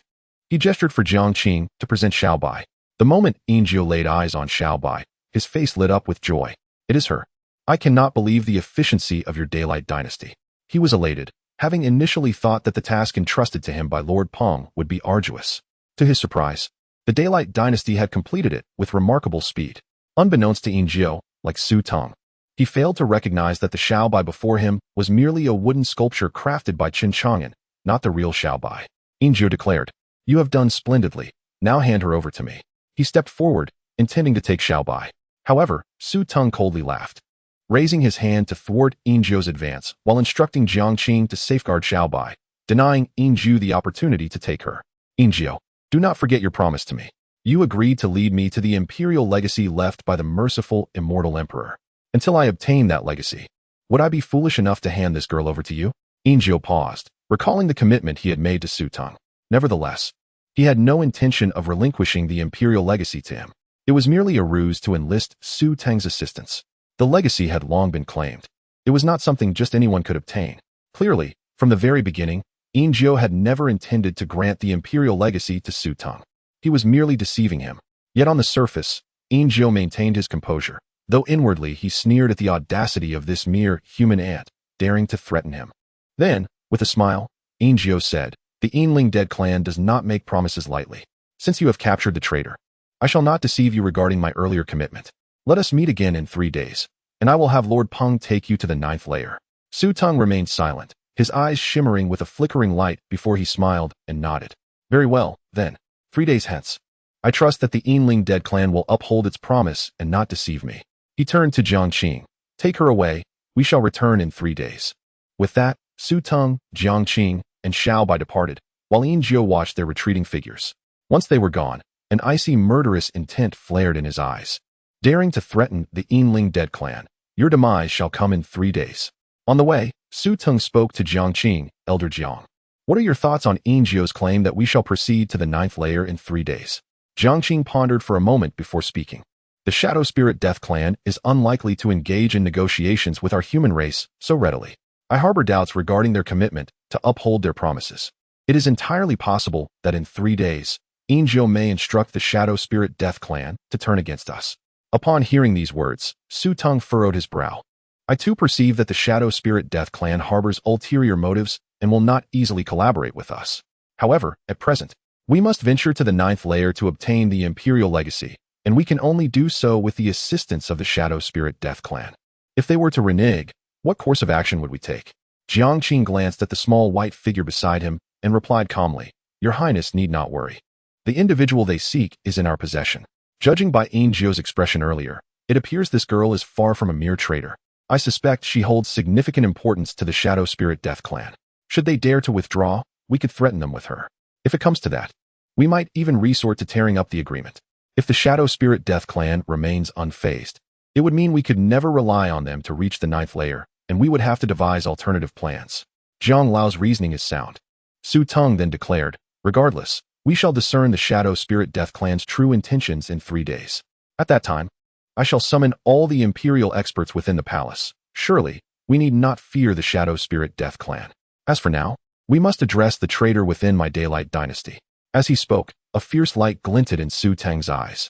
he gestured for Jiang Qing to present Xiao Bai. The moment Yinjiu laid eyes on Xiao Bai, his face lit up with joy. "It is her. I cannot believe the efficiency of your Daylight dynasty." He was elated, having initially thought that the task entrusted to him by Lord Peng would be arduous. To his surprise, the Daylight dynasty had completed it with remarkable speed. Unbeknownst to Yinjiu, like Su Teng, he failed to recognize that the Xiao Bai before him was merely a wooden sculpture crafted by Chen Chang'an, not the real Xiao Bai. Yinjiu declared, "You have done splendidly. Now hand her over to me." He stepped forward, intending to take Xiao Bai. However, Su Teng coldly laughed, raising his hand to thwart Yinjiu's advance while instructing Jiang Qing to safeguard Xiao Bai, denying Yinjiu the opportunity to take her. "Yinjiu, do not forget your promise to me. You agreed to lead me to the imperial legacy left by the merciful, immortal emperor. Until I obtain that legacy, would I be foolish enough to hand this girl over to you?" Yinjiu paused, recalling the commitment he had made to Su Teng. Nevertheless, he had no intention of relinquishing the imperial legacy to him. It was merely a ruse to enlist Su Teng's assistance. The legacy had long been claimed. It was not something just anyone could obtain. Clearly, from the very beginning, Yinjiu had never intended to grant the imperial legacy to Su Teng. He was merely deceiving him. Yet on the surface, Yinjiu maintained his composure, though inwardly he sneered at the audacity of this mere human ant, daring to threaten him. Then, with a smile, Yinjiu said, "The Yinling Dead clan does not make promises lightly. Since you have captured the traitor, I shall not deceive you regarding my earlier commitment. Let us meet again in 3 days, and I will have Lord Peng take you to the 9th layer." Su Teng remained silent, his eyes shimmering with a flickering light before he smiled and nodded. "Very well, then. 3 days hence. I trust that the Yinling Dead clan will uphold its promise and not deceive me." He turned to Jiang Qing. "Take her away. We shall return in 3 days." With that, Su Teng, Jiang Qing, and Xiao Bai departed, while Yinjiu watched their retreating figures. Once they were gone, an icy murderous intent flared in his eyes. "Daring to threaten the Yinling Dead clan, your demise shall come in 3 days." On the way, Su Teng spoke to Jiang Qing, "Elder Jiang, what are your thoughts on Yinjiu's claim that we shall proceed to the 9th layer in 3 days?" Jiang Qing pondered for a moment before speaking. "The Shadow Spirit Death clan is unlikely to engage in negotiations with our human race so readily. I harbor doubts regarding their commitment to uphold their promises. It is entirely possible that in 3 days, Inzhou may instruct the Shadow Spirit Death Clan to turn against us. Upon hearing these words, Su Teng furrowed his brow. I too perceive that the Shadow Spirit Death Clan harbors ulterior motives and will not easily collaborate with us. However, at present, we must venture to the 9th layer to obtain the Imperial Legacy, and we can only do so with the assistance of the Shadow Spirit Death Clan. If they were to renege, what course of action would we take? Jiang Qing glanced at the small white figure beside him and replied calmly, Your Highness need not worry. The individual they seek is in our possession. Judging by Inzhou's expression earlier, it appears this girl is far from a mere traitor. I suspect she holds significant importance to the Shadow Spirit Death Clan. Should they dare to withdraw, we could threaten them with her. If it comes to that, we might even resort to tearing up the agreement. If the Shadow Spirit Death Clan remains unfazed, it would mean we could never rely on them to reach the 9th layer, and we would have to devise alternative plans. Zhang Lao's reasoning is sound. Su Teng then declared, Regardless, we shall discern the Shadow Spirit Death Clan's true intentions in 3 days. At that time, I shall summon all the Imperial experts within the palace. Surely, we need not fear the Shadow Spirit Death Clan. As for now, we must address the traitor within my Daylight Dynasty. As he spoke, a fierce light glinted in Su Teng's eyes.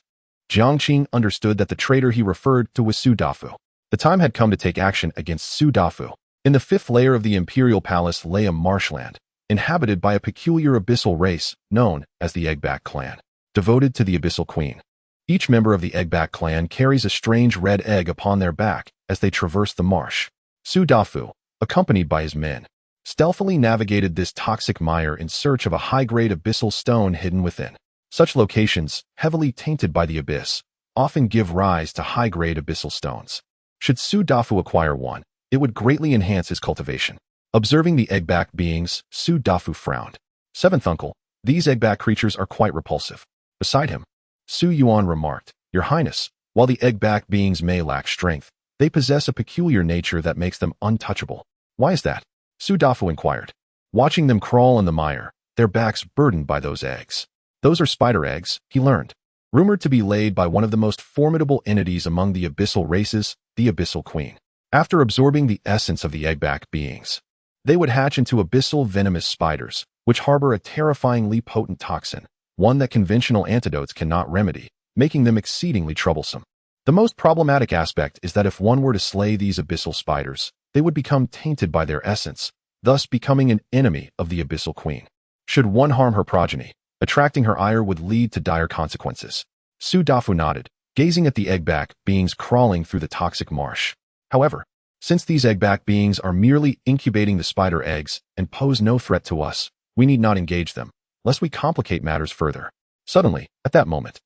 Jiang Qing understood that the traitor he referred to was Su Dafu. The time had come to take action against Su Dafu. In the 5th layer of the Imperial Palace lay a marshland, inhabited by a peculiar abyssal race known as the Eggback Clan, devoted to the Abyssal Queen. Each member of the Eggback Clan carries a strange red egg upon their back as they traverse the marsh. Su Dafu, accompanied by his men, stealthily navigated this toxic mire in search of a high-grade abyssal stone hidden within. Such locations, heavily tainted by the abyss, often give rise to high-grade abyssal stones. Should Su Dafu acquire one, it would greatly enhance his cultivation. Observing the Eggback beings, Su Dafu frowned. 7th uncle, these Eggback creatures are quite repulsive. Beside him, Su Yuan remarked, Your Highness, while the Eggback beings may lack strength, they possess a peculiar nature that makes them untouchable. Why is that? Su Dafu inquired. Watching them crawl in the mire, their backs burdened by those eggs. Those are spider eggs, he learned. Rumored to be laid by one of the most formidable entities among the abyssal races, the Abyssal Queen. After absorbing the essence of the Eggback beings, they would hatch into abyssal venomous spiders, which harbor a terrifyingly potent toxin, one that conventional antidotes cannot remedy, making them exceedingly troublesome. The most problematic aspect is that if one were to slay these abyssal spiders, they would become tainted by their essence, thus becoming an enemy of the Abyssal Queen. Should one harm her progeny, attracting her ire would lead to dire consequences. Su Dafu nodded, gazing at the Eggback beings crawling through the toxic marsh. However, since these Eggback beings are merely incubating the spider eggs and pose no threat to us, we need not engage them, lest we complicate matters further. Suddenly, at that moment,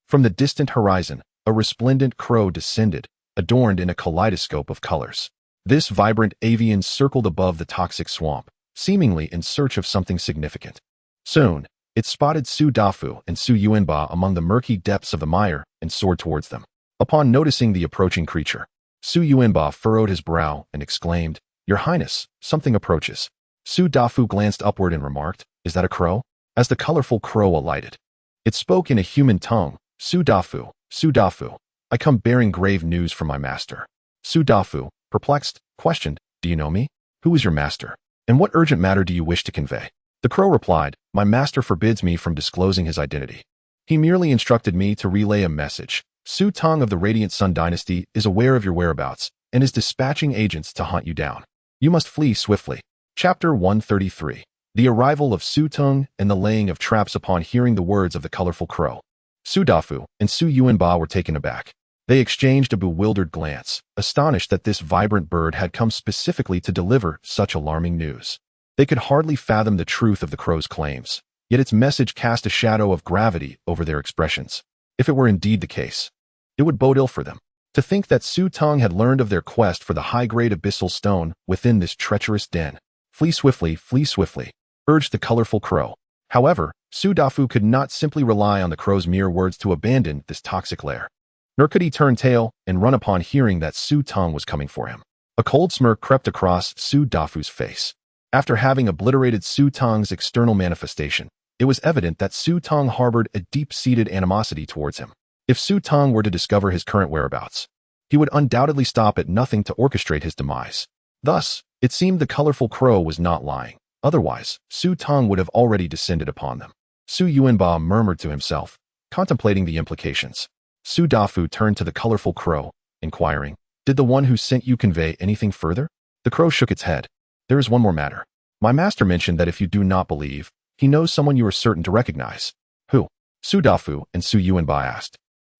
from the distant horizon, a resplendent crow descended, adorned in a kaleidoscope of colors. This vibrant avian circled above the toxic swamp, seemingly in search of something significant. Soon, it spotted Su Dafu and Su Yuanba among the murky depths of the mire and soared towards them. Upon noticing the approaching creature, Su Yuanba furrowed his brow and exclaimed, Your Highness, something approaches. Su Dafu glanced upward and remarked, Is that a crow? As the colorful crow alighted, it spoke in a human tongue, Su Dafu, I come bearing grave news from my master. Su Dafu, perplexed, questioned, Do you know me? Who is your master? And what urgent matter do you wish to convey? The crow replied, My master forbids me from disclosing his identity. He merely instructed me to relay a message. Su Teng of the Radiant Sun Dynasty is aware of your whereabouts and is dispatching agents to hunt you down. You must flee swiftly. Chapter 133. The arrival of Su Teng and the laying of traps. Upon hearing the words of the colorful crow, Su Dafu and Su Yuanba were taken aback. They exchanged a bewildered glance, astonished that this vibrant bird had come specifically to deliver such alarming news. They could hardly fathom the truth of the crow's claims, yet its message cast a shadow of gravity over their expressions. If it were indeed the case, it would bode ill for them. To think that Su Teng had learned of their quest for the high-grade abyssal stone within this treacherous den. Flee swiftly, urged the colorful crow. However, Su Dafu could not simply rely on the crow's mere words to abandon this toxic lair. Nor could he turn tail and run upon hearing that Su Teng was coming for him. A cold smirk crept across Su Dafu's face. After having obliterated Su Teng's external manifestation, it was evident that Su Teng harbored a deep-seated animosity towards him. If Su Teng were to discover his current whereabouts, he would undoubtedly stop at nothing to orchestrate his demise. Thus, It seemed the colorful crow was not lying. Otherwise, Su Teng would have already descended upon them. Su Yuanba murmured to himself, contemplating the implications. Su Dafu turned to the colorful crow, inquiring, "Did the one who sent you convey anything further?" The crow shook its head. "There is one more matter. My master mentioned that if you do not believe, he knows someone you are certain to recognize." "Who?" Su Dafu and Su Yuanba asked.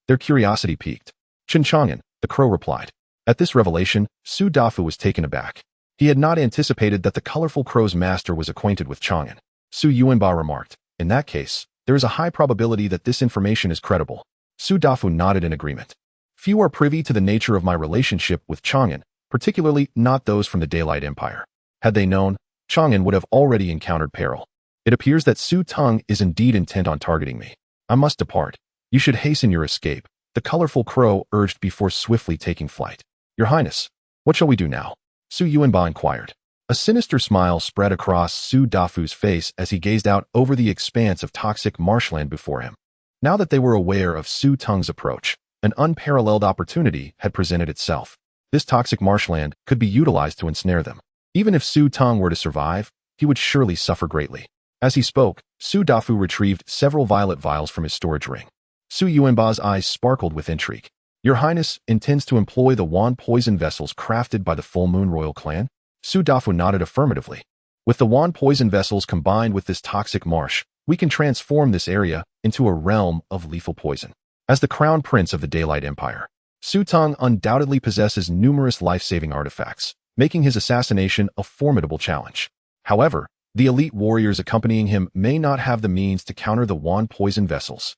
Their curiosity piqued. "Chen Chang'an," the crow replied. At this revelation, Su Dafu was taken aback. He had not anticipated that the colorful crow's master was acquainted with Chang'an. Su Yuanba remarked, "In that case, there is a high probability that this information is credible." Su Dafu nodded in agreement. "Few are privy to the nature of my relationship with Chang'an, particularly not those from the Daylight Empire. Had they known, Chang'an would have already encountered peril. It appears that Su Teng is indeed intent on targeting me. I must depart. You should hasten your escape," the colorful crow urged before swiftly taking flight. "Your Highness, what shall we do now?" Su Yuanba inquired. A sinister smile spread across Su Dafu's face as he gazed out over the expanse of toxic marshland before him. Now that they were aware of Su Teng's approach, an unparalleled opportunity had presented itself. This toxic marshland could be utilized to ensnare them. Even if Su Teng were to survive, he would surely suffer greatly. As he spoke, Su Dafu retrieved several violet vials from his storage ring. Su Yuanba's eyes sparkled with intrigue. "Your Highness intends to employ the wand poison vessels crafted by the Full Moon Royal Clan?" Su Dafu nodded affirmatively. "With the wand poison vessels combined with this toxic marsh, we can transform this area into a realm of lethal poison. As the crown prince of the Daylight Empire, Su Teng undoubtedly possesses numerous life-saving artifacts, making his assassination a formidable challenge. However, the elite warriors accompanying him may not have the means to counter the wand poison vessels.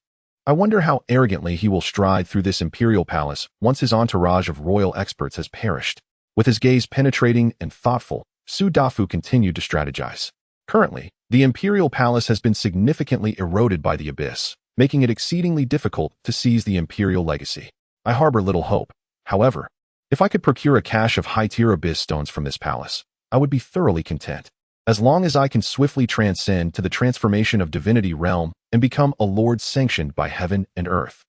I wonder how arrogantly he will stride through this imperial palace once his entourage of royal experts has perished." With his gaze penetrating and thoughtful, Su Dafu continued to strategize. Currently, the imperial palace has been significantly eroded by the abyss, making it exceedingly difficult to seize the imperial legacy. I harbor little hope. However, if I could procure a cache of high-tier abyss stones from this palace, I would be thoroughly content. As long as I can swiftly transcend to the transformation of divinity realm and become a lord sanctioned by heaven and earth,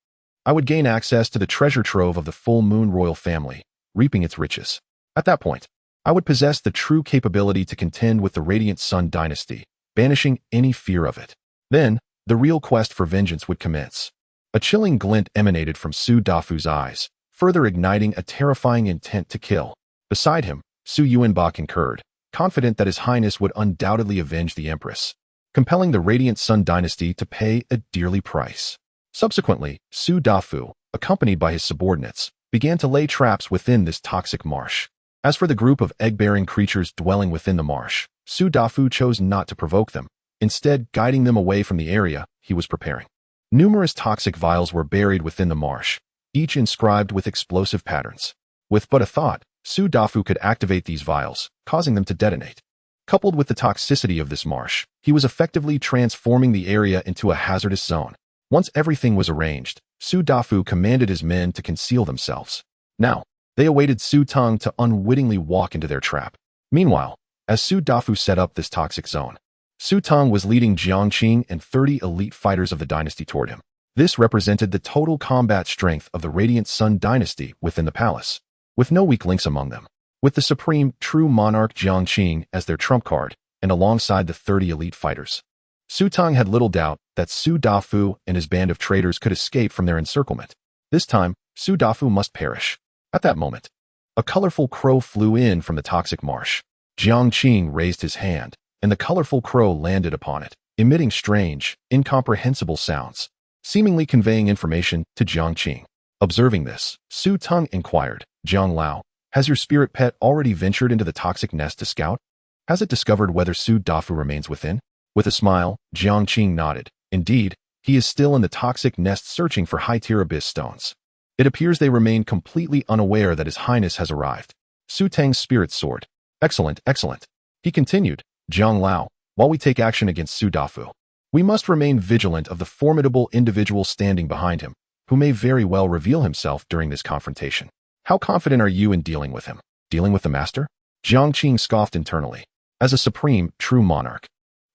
I would gain access to the treasure trove of the Full Moon royal family, reaping its riches. At that point, I would possess the true capability to contend with the Radiant Sun dynasty, banishing any fear of it. Then, the real quest for vengeance would commence. A chilling glint emanated from Su Dafu's eyes, further igniting a terrifying intent to kill. Beside him, Su Yuanba concurred, confident that His Highness would undoubtedly avenge the Empress, compelling the Radiant Sun dynasty to pay a dearly price. Subsequently, Su Dafu, accompanied by his subordinates, began to lay traps within this toxic marsh. As for the group of egg-bearing creatures dwelling within the marsh, Su Dafu chose not to provoke them, instead guiding them away from the area he was preparing. Numerous toxic vials were buried within the marsh, each inscribed with explosive patterns. With but a thought, Su Dafu could activate these vials, causing them to detonate. Coupled with the toxicity of this marsh, he was effectively transforming the area into a hazardous zone. Once everything was arranged, Su Dafu commanded his men to conceal themselves. Now, they awaited Su Teng to unwittingly walk into their trap. Meanwhile, as Su Dafu set up this toxic zone, Su Teng was leading Jiang Qing and 30 elite fighters of the dynasty toward him. This represented the total combat strength of the Radiant Sun dynasty within the palace, with no weak links among them. With the supreme, true monarch Jiang Qing as their trump card, and alongside the 30 elite fighters, Su Teng had little doubt that Su Dafu and his band of traitors could escape from their encirclement. This time, Su Dafu must perish. At that moment, a colorful crow flew in from the toxic marsh. Jiang Qing raised his hand, and the colorful crow landed upon it, emitting strange, incomprehensible sounds, seemingly conveying information to Jiang Qing. Observing this, Su Teng inquired, "Jiang Lao, has your spirit pet already ventured into the toxic nest to scout? Has it discovered whether Su Dafu remains within?" With a smile, Jiang Qing nodded. Indeed, he is still in the toxic nest searching for high-tier abyss stones. It appears they remain completely unaware that His Highness has arrived. Su Teng's spirit soared. "Excellent, excellent." He continued, "Jiang Lao, while we take action against Su Dafu, we must remain vigilant of the formidable individual standing behind him, who may very well reveal himself during this confrontation. How confident are you in dealing with him? Dealing with the master?" Jiang Qing scoffed internally. As a supreme, true monarch,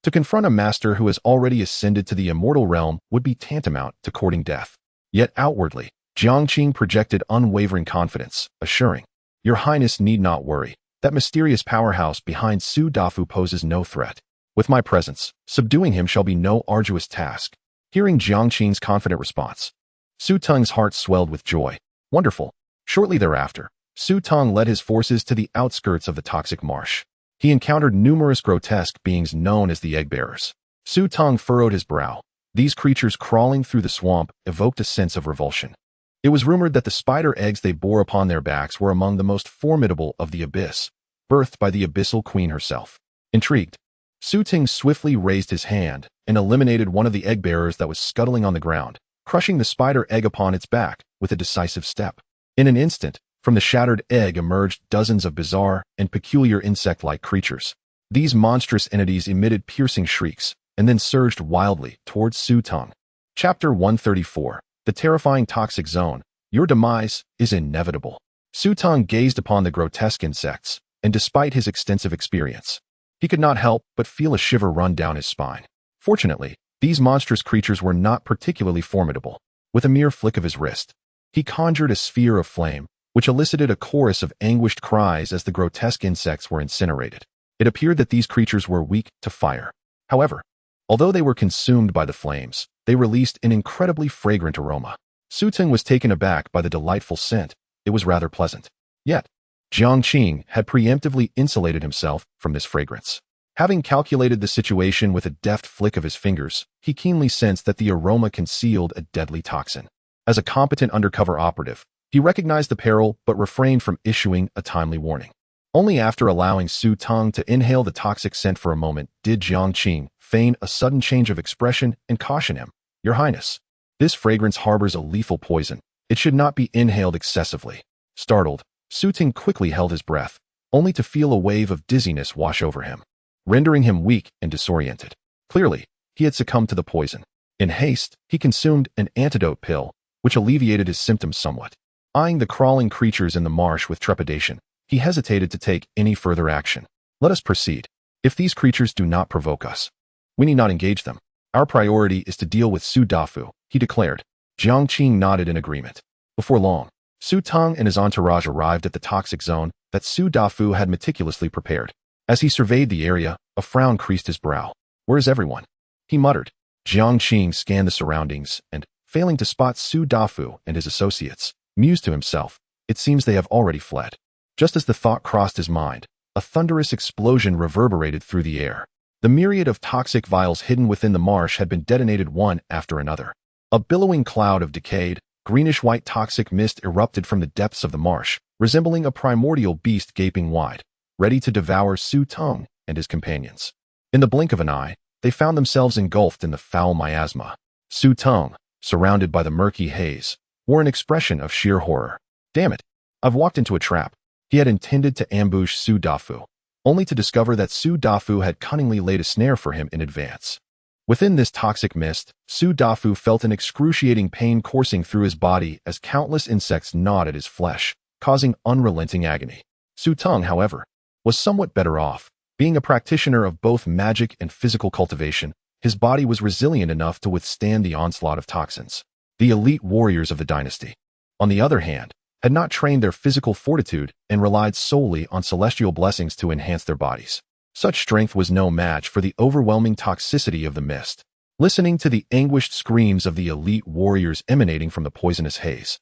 to confront a master who has already ascended to the immortal realm would be tantamount to courting death. Yet outwardly, Jiang Qing projected unwavering confidence, assuring, "Your Highness need not worry. That mysterious powerhouse behind Su Dafu poses no threat. With my presence, subduing him shall be no arduous task. Hearing Jiang Qing's confident response, Su Teng's heart swelled with joy. Wonderful. Shortly thereafter, Su Teng led his forces to the outskirts of the toxic marsh. He encountered numerous grotesque beings known as the egg-bearers. Su Teng furrowed his brow. These creatures crawling through the swamp evoked a sense of revulsion. It was rumored that the spider eggs they bore upon their backs were among the most formidable of the abyss, birthed by the abyssal queen herself. Intrigued, Su Teng swiftly raised his hand and eliminated one of the egg-bearers that was scuttling on the ground, crushing the spider egg upon its back with a decisive step. In an instant, from the shattered egg emerged dozens of bizarre and peculiar insect-like creatures. These monstrous entities emitted piercing shrieks and then surged wildly towards Su Teng. Chapter 134. The Terrifying Toxic Zone. Your demise is inevitable. Su Teng gazed upon the grotesque insects, and despite his extensive experience, he could not help but feel a shiver run down his spine. Fortunately, these monstrous creatures were not particularly formidable. With a mere flick of his wrist, he conjured a sphere of flame, which elicited a chorus of anguished cries as the grotesque insects were incinerated. It appeared that these creatures were weak to fire. However, although they were consumed by the flames, they released an incredibly fragrant aroma. Su Teng was taken aback by the delightful scent. It was rather pleasant. Yet, Jiang Qing had preemptively insulated himself from this fragrance. Having calculated the situation with a deft flick of his fingers, he keenly sensed that the aroma concealed a deadly toxin. As a competent undercover operative, he recognized the peril but refrained from issuing a timely warning. Only after allowing Su Teng to inhale the toxic scent for a moment did Jiang Qing feign a sudden change of expression and caution him. Your Highness, this fragrance harbors a lethal poison. It should not be inhaled excessively. Startled, Su Teng quickly held his breath, only to feel a wave of dizziness wash over him, rendering him weak and disoriented. Clearly, he had succumbed to the poison. In haste, he consumed an antidote pill, which alleviated his symptoms somewhat. Eyeing the crawling creatures in the marsh with trepidation, he hesitated to take any further action. Let us proceed. If these creatures do not provoke us, we need not engage them. Our priority is to deal with Su Dafu, he declared. Jiang Qing nodded in agreement. Before long, Su Teng and his entourage arrived at the toxic zone that Su Dafu had meticulously prepared. As he surveyed the area, a frown creased his brow. Where is everyone? He muttered. Jiang Qing scanned the surroundings and, failing to spot Su Dafu and his associates, mused to himself, it seems they have already fled. Just as the thought crossed his mind, a thunderous explosion reverberated through the air. The myriad of toxic vials hidden within the marsh had been detonated one after another. A billowing cloud of decayed, greenish-white toxic mist erupted from the depths of the marsh, resembling a primordial beast gaping wide, ready to devour Su Teng and his companions. In the blink of an eye, they found themselves engulfed in the foul miasma. Su Teng, surrounded by the murky haze, wore an expression of sheer horror. Damn it, I've walked into a trap. He had intended to ambush Su Dafu, only to discover that Su Dafu had cunningly laid a snare for him in advance. Within this toxic mist, Su Dafu felt an excruciating pain coursing through his body as countless insects gnawed at his flesh, causing unrelenting agony. Su Teng, however, was somewhat better off. Being a practitioner of both magic and physical cultivation, his body was resilient enough to withstand the onslaught of toxins. The elite warriors of the dynasty, on the other hand, had not trained their physical fortitude and relied solely on celestial blessings to enhance their bodies. Such strength was no match for the overwhelming toxicity of the mist. Listening to the anguished screams of the elite warriors emanating from the poisonous haze,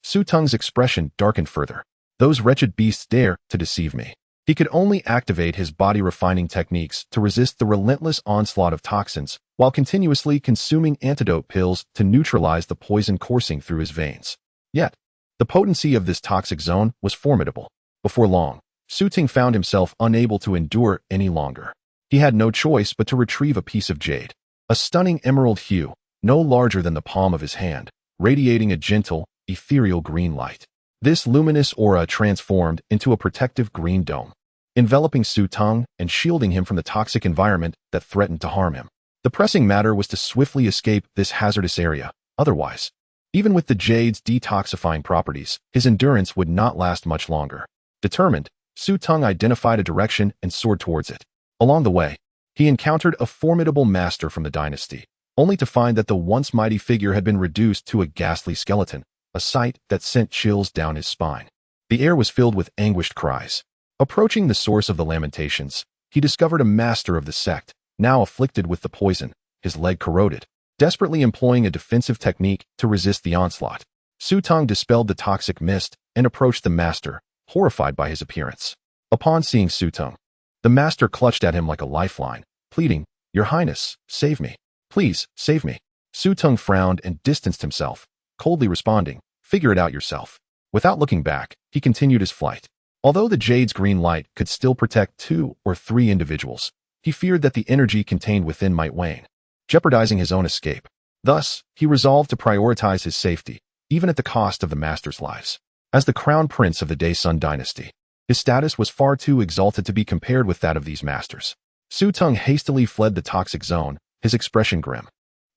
Su Teng's expression darkened further. Those wretched beasts dare to deceive me. He could only activate his body-refining techniques to resist the relentless onslaught of toxins while continuously consuming antidote pills to neutralize the poison coursing through his veins. Yet, the potency of this toxic zone was formidable. Before long, Su Teng found himself unable to endure any longer. He had no choice but to retrieve a piece of jade, a stunning emerald hue, no larger than the palm of his hand, radiating a gentle, ethereal green light. This luminous aura transformed into a protective green dome, enveloping Su Teng and shielding him from the toxic environment that threatened to harm him. The pressing matter was to swiftly escape this hazardous area. Otherwise, even with the jade's detoxifying properties, his endurance would not last much longer. Determined, Su Teng identified a direction and soared towards it. Along the way, he encountered a formidable master from the dynasty, only to find that the once mighty figure had been reduced to a ghastly skeleton, a sight that sent chills down his spine. The air was filled with anguished cries. Approaching the source of the lamentations, he discovered a master of the sect, now afflicted with the poison, his leg corroded. Desperately employing a defensive technique to resist the onslaught, Su Tong dispelled the toxic mist and approached the master, horrified by his appearance. Upon seeing Su Tong, the master clutched at him like a lifeline, pleading, "Your Highness, save me. Please, save me." Su Tong frowned and distanced himself, coldly responding, "Figure it out yourself." Without looking back, he continued his flight. Although the jade's green light could still protect 2 or 3 individuals, he feared that the energy contained within might wane, jeopardizing his own escape. Thus, he resolved to prioritize his safety, even at the cost of the master's lives. As the crown prince of the Daesun dynasty, his status was far too exalted to be compared with that of these masters. Su Tong hastily fled the toxic zone, his expression grim,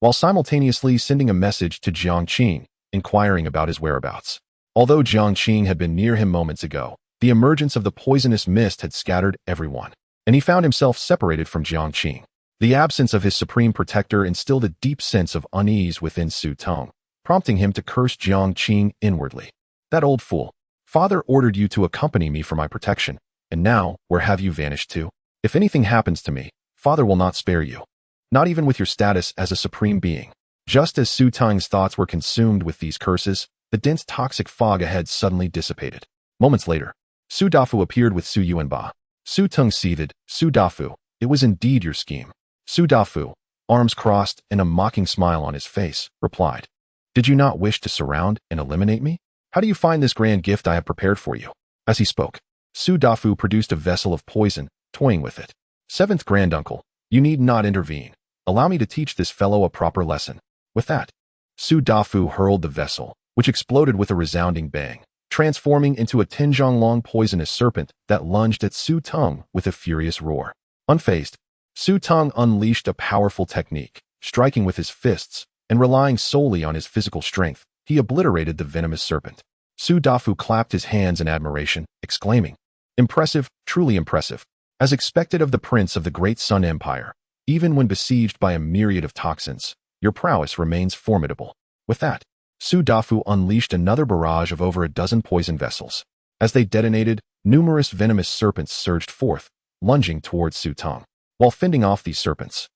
while simultaneously sending a message to Jiang Qing, inquiring about his whereabouts. Although Jiang Qing had been near him moments ago, the emergence of the poisonous mist had scattered everyone, and he found himself separated from Jiang Qing. The absence of his supreme protector instilled a deep sense of unease within Su Tong, prompting him to curse Jiang Qing inwardly. "That old fool. Father ordered you to accompany me for my protection, and now, where have you vanished to? If anything happens to me, Father will not spare you. Not even with your status as a supreme being." Just as Su Tong's thoughts were consumed with these curses, the dense toxic fog ahead suddenly dissipated. Moments later, Su Dafu appeared with Su Yuanba. Su Tong seethed, "Su Dafu, it was indeed your scheme." Su Dafu, arms crossed and a mocking smile on his face, replied, "Did you not wish to surround and eliminate me? How do you find this grand gift I have prepared for you?" As he spoke, Su Dafu produced a vessel of poison, toying with it. "Seventh granduncle, you need not intervene. Allow me to teach this fellow a proper lesson." With that, Su Dafu hurled the vessel, which exploded with a resounding bang, transforming into a 10-zhang-long poisonous serpent that lunged at Su Tong with a furious roar. Unfazed, Su Tong unleashed a powerful technique, striking with his fists, and relying solely on his physical strength, he obliterated the venomous serpent. Su Dafu clapped his hands in admiration, exclaiming, "Impressive, truly impressive." As expected of the prince of the Great Sun Empire, even when besieged by a myriad of toxins, your prowess remains formidable. With that, Su Dafu unleashed another barrage of over a dozen poison vessels. As they detonated, numerous venomous serpents surged forth, lunging towards Su Tong. While fending off these serpents,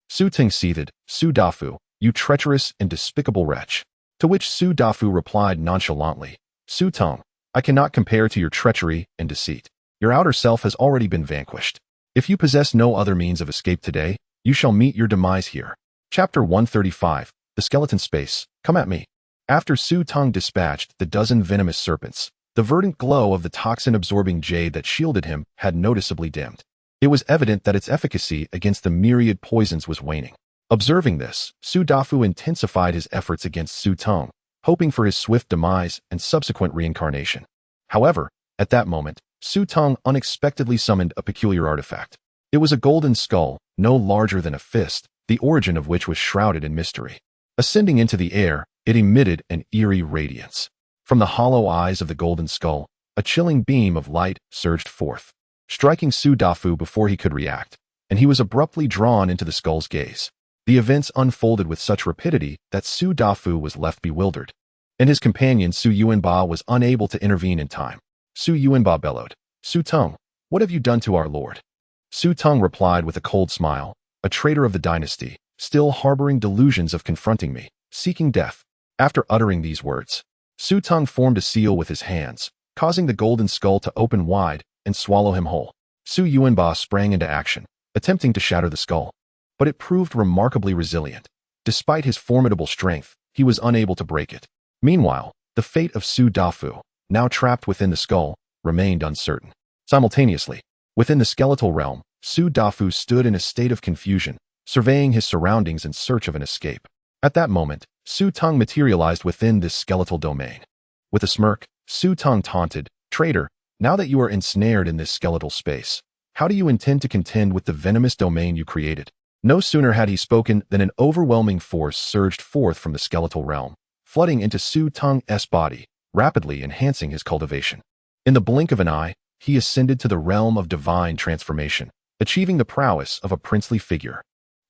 Su Tong seethed, "Su Dafu, you treacherous and despicable wretch." To which Su Dafu replied nonchalantly, "Su Tong, I cannot compare to your treachery and deceit. Your outer self has already been vanquished. If you possess no other means of escape today, you shall meet your demise here." Chapter 135, The Skeleton Space, Come at Me. After Su Tong dispatched the dozen venomous serpents, the verdant glow of the toxin-absorbing jade that shielded him had noticeably dimmed. It was evident that its efficacy against the myriad poisons was waning. Observing this, Su Dafu intensified his efforts against Su Tong, hoping for his swift demise and subsequent reincarnation. However, at that moment, Su Tong unexpectedly summoned a peculiar artifact. It was a golden skull, no larger than a fist, the origin of which was shrouded in mystery. Ascending into the air, it emitted an eerie radiance. From the hollow eyes of the golden skull, a chilling beam of light surged forth, striking Su Dafu before he could react, and he was abruptly drawn into the skull's gaze. The events unfolded with such rapidity that Su Dafu was left bewildered, and his companion Su Yuanba was unable to intervene in time. Su Yuanba bellowed, "Su Tong, what have you done to our lord?" Su Tong replied with a cold smile, "A traitor of the dynasty, still harboring delusions of confronting me, seeking death." After uttering these words, Su Tong formed a seal with his hands, causing the golden skull to open wide and swallow him whole. Su Yuanba sprang into action, attempting to shatter the skull, but it proved remarkably resilient. Despite his formidable strength, he was unable to break it. Meanwhile, the fate of Su Dafu, now trapped within the skull, remained uncertain. Simultaneously, within the skeletal realm, Su Dafu stood in a state of confusion, surveying his surroundings in search of an escape. At that moment, Su Tong materialized within this skeletal domain. With a smirk, Su Tong taunted, "Traitor, now that you are ensnared in this skeletal space, how do you intend to contend with the venomous domain you created?" No sooner had he spoken than an overwhelming force surged forth from the skeletal realm, flooding into Su Tong's body, rapidly enhancing his cultivation. In the blink of an eye, he ascended to the realm of divine transformation, achieving the prowess of a princely figure.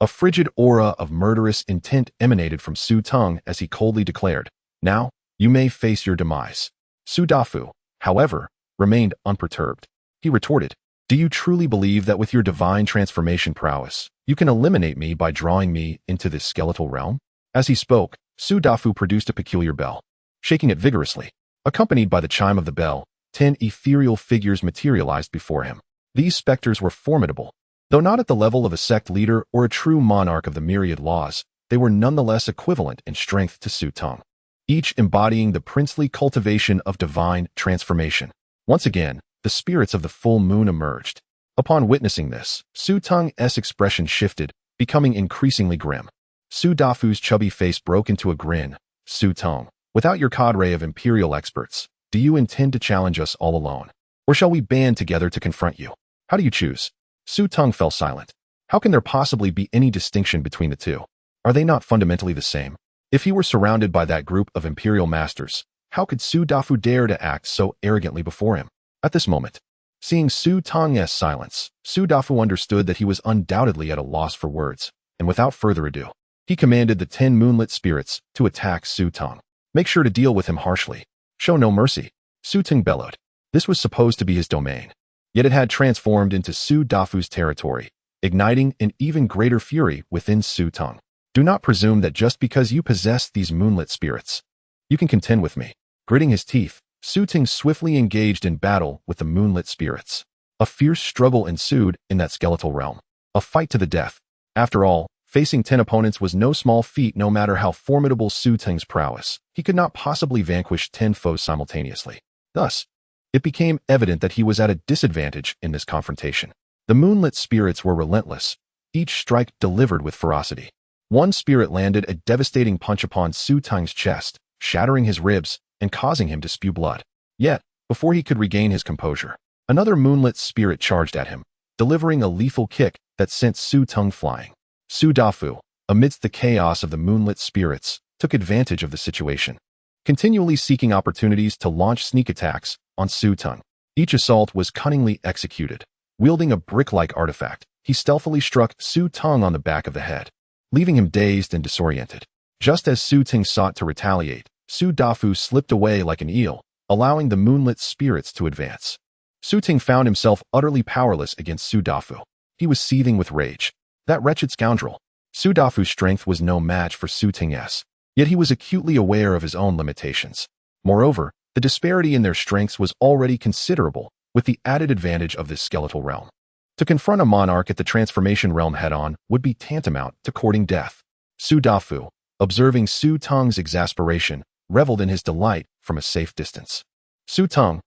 A frigid aura of murderous intent emanated from Su Tong as he coldly declared, "Now, you may face your demise." Su Dafu, however, remained unperturbed. He retorted, "Do you truly believe that with your divine transformation prowess, you can eliminate me by drawing me into this skeletal realm?" As he spoke, Su Dafu produced a peculiar bell. Shaking it vigorously, accompanied by the chime of the bell, 10 ethereal figures materialized before him. These specters were formidable. Though not at the level of a sect leader or a true monarch of the myriad laws, they were nonetheless equivalent in strength to Su Teng, each embodying the princely cultivation of divine transformation. Once again, the spirits of the full moon emerged. Upon witnessing this, Su Teng's expression shifted, becoming increasingly grim. Su Dafu's chubby face broke into a grin. "Su Teng, without your cadre of imperial experts, do you intend to challenge us all alone? Or shall we band together to confront you? How do you choose?" Su Teng fell silent. How can there possibly be any distinction between the two? Are they not fundamentally the same? If he were surrounded by that group of imperial masters, how could Su Dafu dare to act so arrogantly before him? At this moment, seeing Su Teng's silence, Su Dafu understood that he was undoubtedly at a loss for words, and without further ado, he commanded the 10 moonlit spirits to attack Su Teng. "Make sure to deal with him harshly. Show no mercy," Su Teng bellowed. This was supposed to be his domain, yet it had transformed into Su Dafu's territory, igniting an even greater fury within Su Teng. "Do not presume that just because you possess these moonlit spirits, you can contend with me." Gritting his teeth, Su Teng swiftly engaged in battle with the moonlit spirits. A fierce struggle ensued in that skeletal realm. A fight to the death. After all, facing 10 opponents was no small feat. No matter how formidable Su Teng's prowess, he could not possibly vanquish 10 foes simultaneously. Thus, it became evident that he was at a disadvantage in this confrontation. The moonlit spirits were relentless, each strike delivered with ferocity. One spirit landed a devastating punch upon Su Teng's chest, shattering his ribs and causing him to spew blood. Yet, before he could regain his composure, another moonlit spirit charged at him, delivering a lethal kick that sent Su Teng flying. Su Dafu, amidst the chaos of the moonlit spirits, took advantage of the situation, continually seeking opportunities to launch sneak attacks on Su Teng. Each assault was cunningly executed. Wielding a brick-like artifact, he stealthily struck Su Teng on the back of the head, leaving him dazed and disoriented. Just as Su Teng sought to retaliate, Su Dafu slipped away like an eel, allowing the moonlit spirits to advance. Su Teng found himself utterly powerless against Su Dafu. He was seething with rage. That wretched scoundrel. Su Dafu's strength was no match for Su Teng's, yet he was acutely aware of his own limitations. Moreover, the disparity in their strengths was already considerable, with the added advantage of this skeletal realm. To confront a monarch at the transformation realm head-on would be tantamount to courting death. Su Dafu, observing Su Teng's exasperation, reveled in his delight from a safe distance. Su Teng,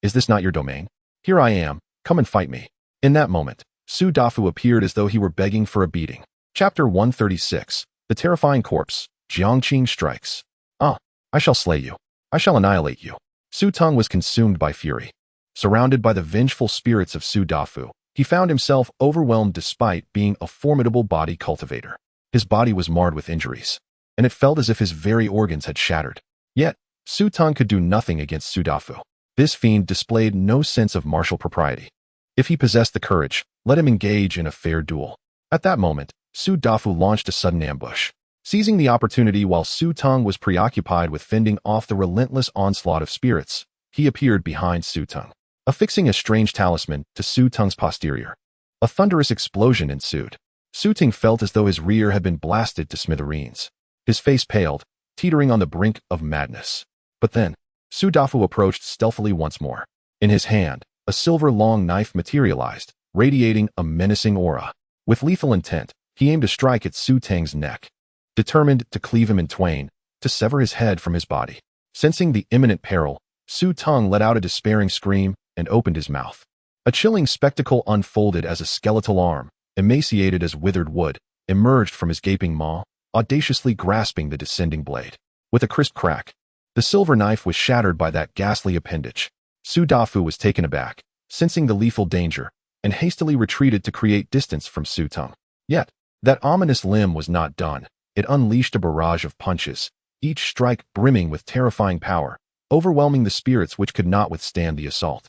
is this not your domain? Here I am, come and fight me." In that moment, Su Dafu appeared as though he were begging for a beating. Chapter 136, The Terrifying Corpse, Jiangqing Strikes. "Ah, I shall slay you. I shall annihilate you." Su Teng was consumed by fury. Surrounded by the vengeful spirits of Su Dafu, he found himself overwhelmed despite being a formidable body cultivator. His body was marred with injuries, and it felt as if his very organs had shattered. Yet, Su Teng could do nothing against Su Dafu. This fiend displayed no sense of martial propriety. If he possessed the courage, let him engage in a fair duel. At that moment, Su Dafu launched a sudden ambush. Seizing the opportunity while Su Teng was preoccupied with fending off the relentless onslaught of spirits, he appeared behind Su Teng, affixing a strange talisman to Su Teng's posterior. A thunderous explosion ensued. Su Teng felt as though his rear had been blasted to smithereens. His face paled, teetering on the brink of madness. But then, Su Dafu approached stealthily once more. In his hand, a silver-long knife materialized, radiating a menacing aura. With lethal intent, he aimed a strike at Su Teng's neck, determined to cleave him in twain, to sever his head from his body. Sensing the imminent peril, Su Teng let out a despairing scream and opened his mouth. A chilling spectacle unfolded as a skeletal arm, emaciated as withered wood, emerged from his gaping maw, audaciously grasping the descending blade. With a crisp crack, the silver knife was shattered by that ghastly appendage. Su Dafu was taken aback, sensing the lethal danger, and hastily retreated to create distance from Su Teng. Yet, that ominous limb was not done. It unleashed a barrage of punches, each strike brimming with terrifying power, overwhelming the spirits which could not withstand the assault.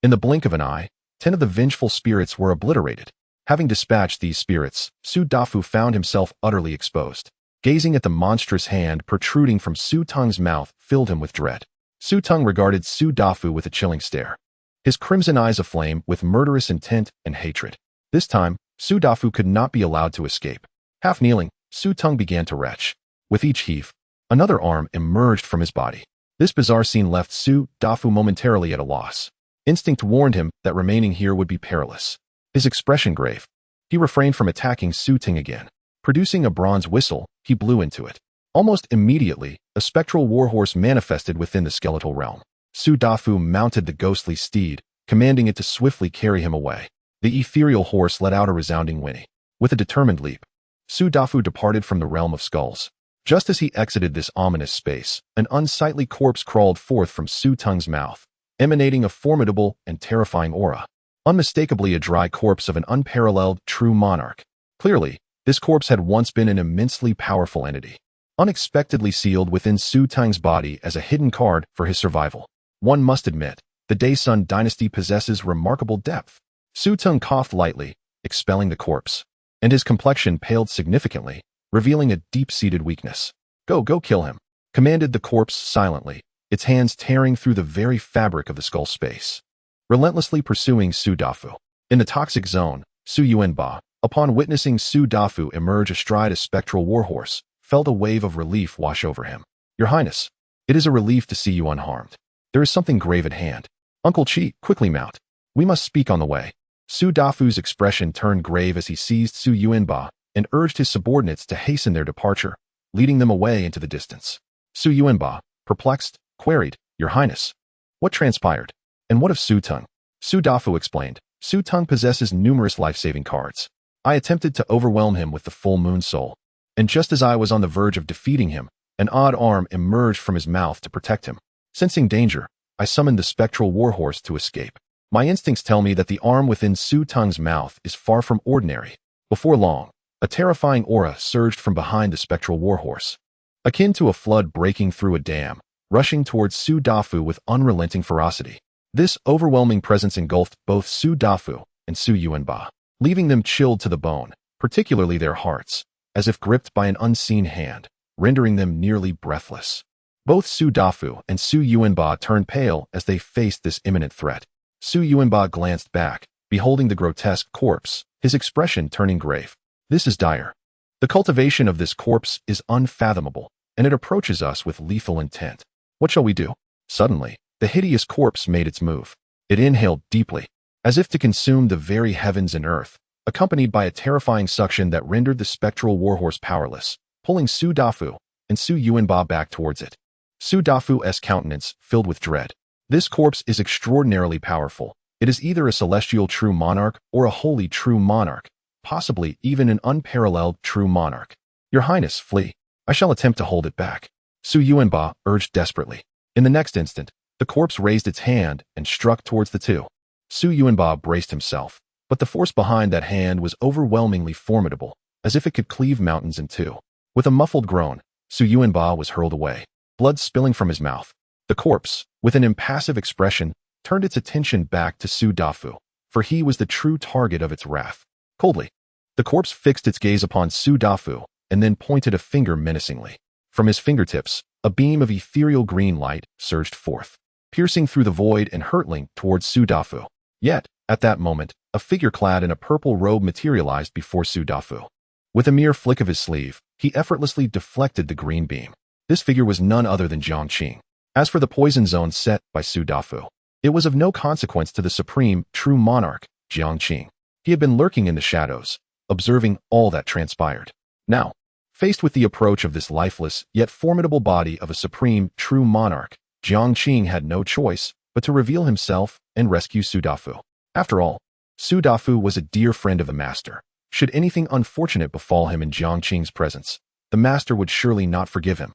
In the blink of an eye, 10 of the vengeful spirits were obliterated. Having dispatched these spirits, Su Dafu found himself utterly exposed. Gazing at the monstrous hand protruding from Su Teng's mouth filled him with dread. Su Teng regarded Su Dafu with a chilling stare. his crimson eyes aflame with murderous intent and hatred. This time, Su Dafu could not be allowed to escape. Half kneeling, Su Teng began to retch. With each heave, another arm emerged from his body. This bizarre scene left Su Dafu momentarily at a loss. Instinct warned him that remaining here would be perilous. His expression grave. He refrained from attacking Su Teng again. Producing a bronze whistle, he blew into it. Almost immediately, a spectral warhorse manifested within the skeletal realm. Su Dafu mounted the ghostly steed, commanding it to swiftly carry him away. The ethereal horse let out a resounding whinny. With a determined leap, Su Dafu departed from the realm of skulls. Just as he exited this ominous space, an unsightly corpse crawled forth from Su Teng's mouth, emanating a formidable and terrifying aura. Unmistakably a dry corpse of an unparalleled true monarch. Clearly, this corpse had once been an immensely powerful entity, unexpectedly sealed within Su Teng's body as a hidden card for his survival. One must admit, the Daesun dynasty possesses remarkable depth. Su Teng coughed lightly, expelling the corpse, and his complexion paled significantly, revealing a deep-seated weakness. Go kill him," commanded the corpse silently, its hands tearing through the very fabric of the skull space, relentlessly pursuing Su Dafu. In the toxic zone, Su Yuanba, upon witnessing Su Dafu emerge astride a spectral warhorse, felt a wave of relief wash over him. "Your Highness, it is a relief to see you unharmed. There is something grave at hand. Uncle Chi, quickly mount. We must speak on the way." Su Dafu's expression turned grave as he seized Su Yuanba and urged his subordinates to hasten their departure, leading them away into the distance. Su Yuanba, perplexed, queried, "Your Highness, what transpired? And what of Su Teng?" Su Dafu explained, "Su Teng possesses numerous life-saving cards. I attempted to overwhelm him with the full moon soul, and just as I was on the verge of defeating him, an odd arm emerged from his mouth to protect him. Sensing danger, I summoned the spectral warhorse to escape. My instincts tell me that the arm within Su Teng's mouth is far from ordinary." Before long, a terrifying aura surged from behind the spectral warhorse, akin to a flood breaking through a dam, rushing towards Su Dafu with unrelenting ferocity. This overwhelming presence engulfed both Su Dafu and Su Yuanba, leaving them chilled to the bone, particularly their hearts, as if gripped by an unseen hand, rendering them nearly breathless. Both Su Dafu and Su Yuanba turned pale as they faced this imminent threat. Su Yuanba glanced back, beholding the grotesque corpse, his expression turning grave. "This is dire. The cultivation of this corpse is unfathomable, and it approaches us with lethal intent. What shall we do?" Suddenly, the hideous corpse made its move. It inhaled deeply, as if to consume the very heavens and earth, accompanied by a terrifying suction that rendered the spectral warhorse powerless, pulling Su Dafu and Su Yuanba back towards it. Su Dafu's countenance filled with dread. This corpse is extraordinarily powerful. It is either a celestial true monarch or a holy true monarch, possibly even an unparalleled true monarch. "Your Highness, flee. I shall attempt to hold it back," Su Yuanba urged desperately. In the next instant, the corpse raised its hand and struck towards the two. Su Yuanba braced himself, but the force behind that hand was overwhelmingly formidable, as if it could cleave mountains in two. With a muffled groan, Su Yuanba was hurled away, blood spilling from his mouth. The corpse, with an impassive expression, turned its attention back to Su Dafu, for he was the true target of its wrath. Coldly, the corpse fixed its gaze upon Su Dafu and then pointed a finger menacingly. From his fingertips, a beam of ethereal green light surged forth, piercing through the void and hurtling towards Su Dafu. Yet, at that moment, a figure clad in a purple robe materialized before Su Dafu. With a mere flick of his sleeve, he effortlessly deflected the green beam. This figure was none other than Jiang Qing. As for the poison zone set by Su Dafu, it was of no consequence to the supreme, true monarch, Jiang Qing. He had been lurking in the shadows, observing all that transpired. Now, faced with the approach of this lifeless yet formidable body of a supreme, true monarch, Jiang Qing had no choice but to reveal himself and rescue Su Dafu. After all, Su Dafu was a dear friend of the master. Should anything unfortunate befall him in Jiang Qing's presence, the master would surely not forgive him.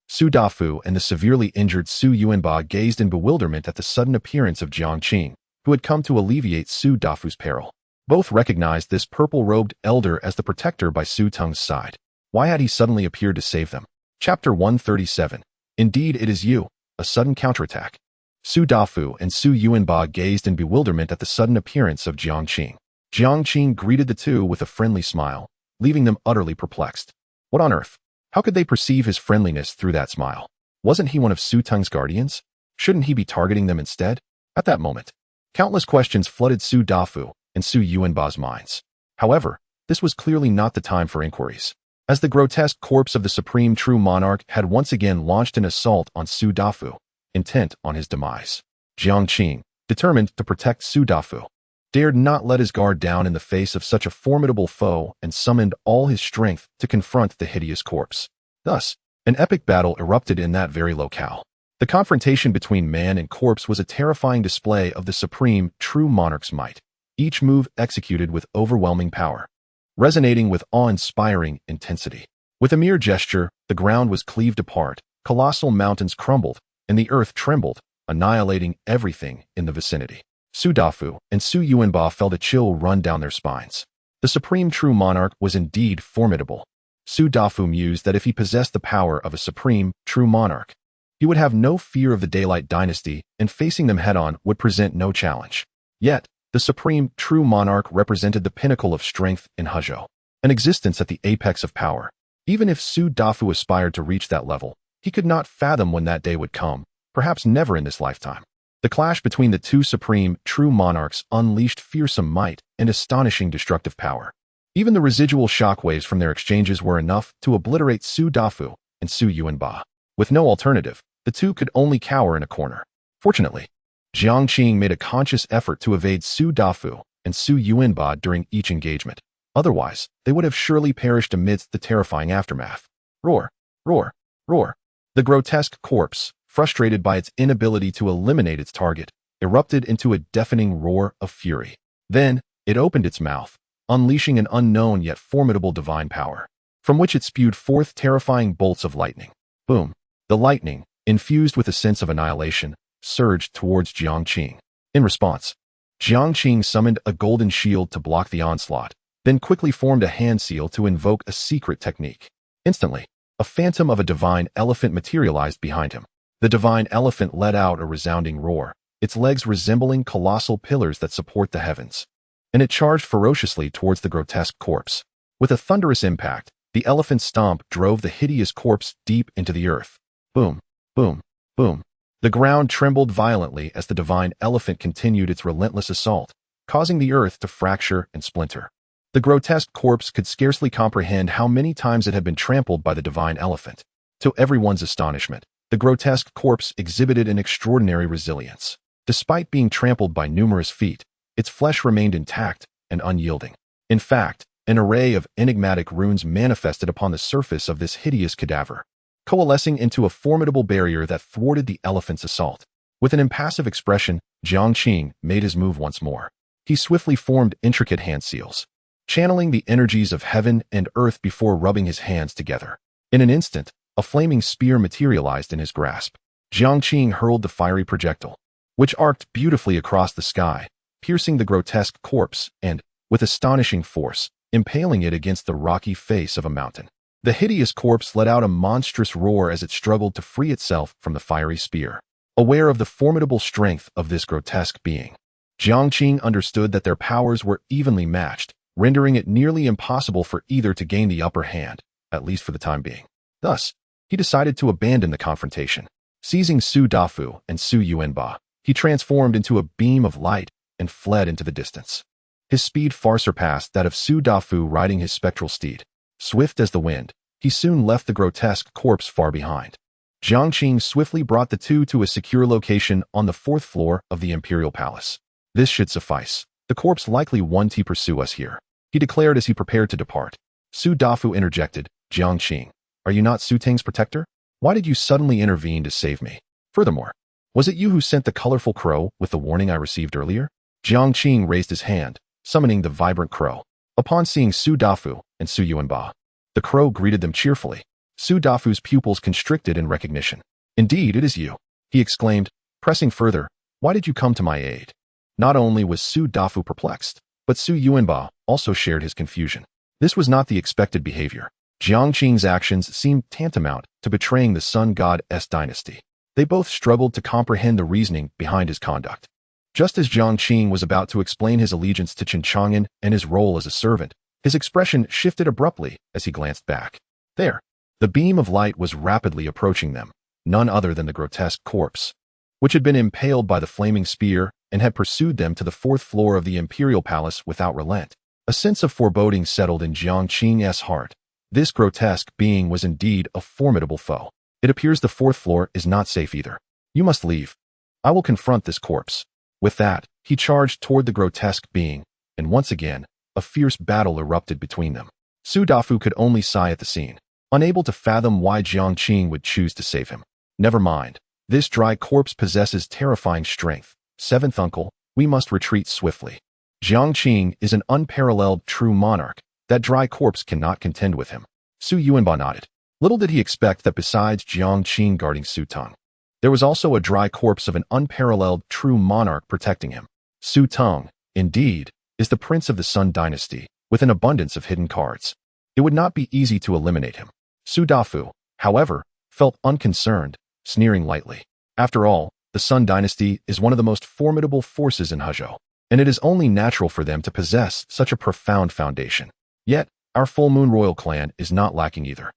Su Dafu and the severely injured Su Yuanba gazed in bewilderment at the sudden appearance of Jiang Qing, who had come to alleviate Su Dafu's peril. Both recognized this purple-robed elder as the protector by Su Teng's side. Why had he suddenly appeared to save them? Chapter 137. Indeed, it is you. A sudden counterattack. Su Dafu and Su Yuanba gazed in bewilderment at the sudden appearance of Jiang Qing. Jiang Qing greeted the two with a friendly smile, leaving them utterly perplexed. What on earth? How could they perceive his friendliness through that smile? Wasn't he one of Su Teng's guardians? Shouldn't he be targeting them instead? At that moment, Countless questions flooded Su Dafu and Su Yuanba's minds. However, this was clearly not the time for inquiries, as the grotesque corpse of the supreme true monarch had once again launched an assault on Su Dafu, intent on his demise. Jiang Qing, determined to protect Su Dafu, dared not let his guard down in the face of such a formidable foe and summoned all his strength to confront the hideous corpse. Thus, an epic battle erupted in that very locale. The confrontation between man and corpse was a terrifying display of the supreme, true monarch's might, each move executed with overwhelming power, resonating with awe-inspiring intensity. With a mere gesture, the ground was cleaved apart, colossal mountains crumbled, and the earth trembled, annihilating everything in the vicinity. Su Dafu and Su Yuanba felt a chill run down their spines. The supreme true monarch was indeed formidable. Su Dafu mused that if he possessed the power of a supreme, true monarch, he would have no fear of the Daylight dynasty, and facing them head-on would present no challenge. Yet, the supreme, true monarch represented the pinnacle of strength in Hezhou, an existence at the apex of power. Even if Su Dafu aspired to reach that level, he could not fathom when that day would come, perhaps never in this lifetime. The clash between the two supreme, true monarchs unleashed fearsome might and astonishing destructive power. Even the residual shockwaves from their exchanges were enough to obliterate Su Dafu and Su Yuanba. With no alternative, the two could only cower in a corner. Fortunately, Jiang Qing made a conscious effort to evade Su Dafu and Su Yuanba during each engagement. Otherwise, they would have surely perished amidst the terrifying aftermath. Roar, roar, roar. The grotesque corpse, frustrated by its inability to eliminate its target, erupted into a deafening roar of fury. Then, it opened its mouth, unleashing an unknown yet formidable divine power, from which it spewed forth terrifying bolts of lightning. Boom. The lightning, infused with a sense of annihilation, surged towards Jiang Qing. In response, Jiang Qing summoned a golden shield to block the onslaught, then quickly formed a hand seal to invoke a secret technique. Instantly, a phantom of a divine elephant materialized behind him. The divine elephant let out a resounding roar, its legs resembling colossal pillars that support the heavens, and it charged ferociously towards the grotesque corpse. With a thunderous impact, the elephant's stomp drove the hideous corpse deep into the earth. Boom, boom, boom. The ground trembled violently as the divine elephant continued its relentless assault, causing the earth to fracture and splinter. The grotesque corpse could scarcely comprehend how many times it had been trampled by the divine elephant. To everyone's astonishment, the grotesque corpse exhibited an extraordinary resilience. Despite being trampled by numerous feet, its flesh remained intact and unyielding. In fact, an array of enigmatic runes manifested upon the surface of this hideous cadaver, coalescing into a formidable barrier that thwarted the elephant's assault. With an impassive expression, Jiang Qing made his move once more. He swiftly formed intricate hand seals, channeling the energies of heaven and earth before rubbing his hands together. In an instant, a flaming spear materialized in his grasp. Jiang Qing hurled the fiery projectile, which arced beautifully across the sky, piercing the grotesque corpse and, with astonishing force, impaling it against the rocky face of a mountain. The hideous corpse let out a monstrous roar as it struggled to free itself from the fiery spear. Aware of the formidable strength of this grotesque being, Jiang Qing understood that their powers were evenly matched, rendering it nearly impossible for either to gain the upper hand, at least for the time being. Thus, he decided to abandon the confrontation. Seizing Su Dafu and Su Yuanba, he transformed into a beam of light and fled into the distance. His speed far surpassed that of Su Dafu riding his spectral steed. Swift as the wind, he soon left the grotesque corpse far behind. Jiang Qing swiftly brought the two to a secure location on the 4th floor of the imperial palace. This should suffice. The corpse likely won't pursue us here, he declared as he prepared to depart. Su Dafu interjected, Jiang Qing, are you not Su Ting's protector? Why did you suddenly intervene to save me? Furthermore, was it you who sent the colorful crow with the warning I received earlier? Jiang Qing raised his hand, summoning the vibrant crow. Upon seeing Su Dafu and Su Yuanba, the crow greeted them cheerfully. Su Dafu's pupils constricted in recognition. Indeed, it is you, he exclaimed, pressing further, why did you come to my aid? Not only was Su Dafu perplexed, but Su Yuanba also shared his confusion. This was not the expected behavior. Jiang Qing's actions seemed tantamount to betraying the sun god's dynasty. They both struggled to comprehend the reasoning behind his conduct. Just as Jiang Qing was about to explain his allegiance to Chen Chang'an and his role as a servant, his expression shifted abruptly as he glanced back. There, the beam of light was rapidly approaching them, none other than the grotesque corpse, which had been impaled by the flaming spear and had pursued them to the 4th floor of the imperial palace without relent. A sense of foreboding settled in Jiang Qing's heart. This grotesque being was indeed a formidable foe. It appears the 4th floor is not safe either. You must leave. I will confront this corpse. With that, he charged toward the grotesque being, and once again, a fierce battle erupted between them. Su Dafu could only sigh at the scene, unable to fathom why Jiang Qing would choose to save him. Never mind. This dry corpse possesses terrifying strength. 7th uncle, we must retreat swiftly. Jiang Qing is an unparalleled true monarch. That dry corpse cannot contend with him. Su Yuanba nodded. Little did he expect that besides Jiang Qing guarding Su Teng, there was also a dry corpse of an unparalleled true monarch protecting him. Su Teng, indeed, is the prince of the Sun dynasty, with an abundance of hidden cards. It would not be easy to eliminate him. Su Dafu, however, felt unconcerned, sneering lightly. After all, the Sun dynasty is one of the most formidable forces in Hezhou, and it is only natural for them to possess such a profound foundation. Yet, our Full Moon Royal clan is not lacking either.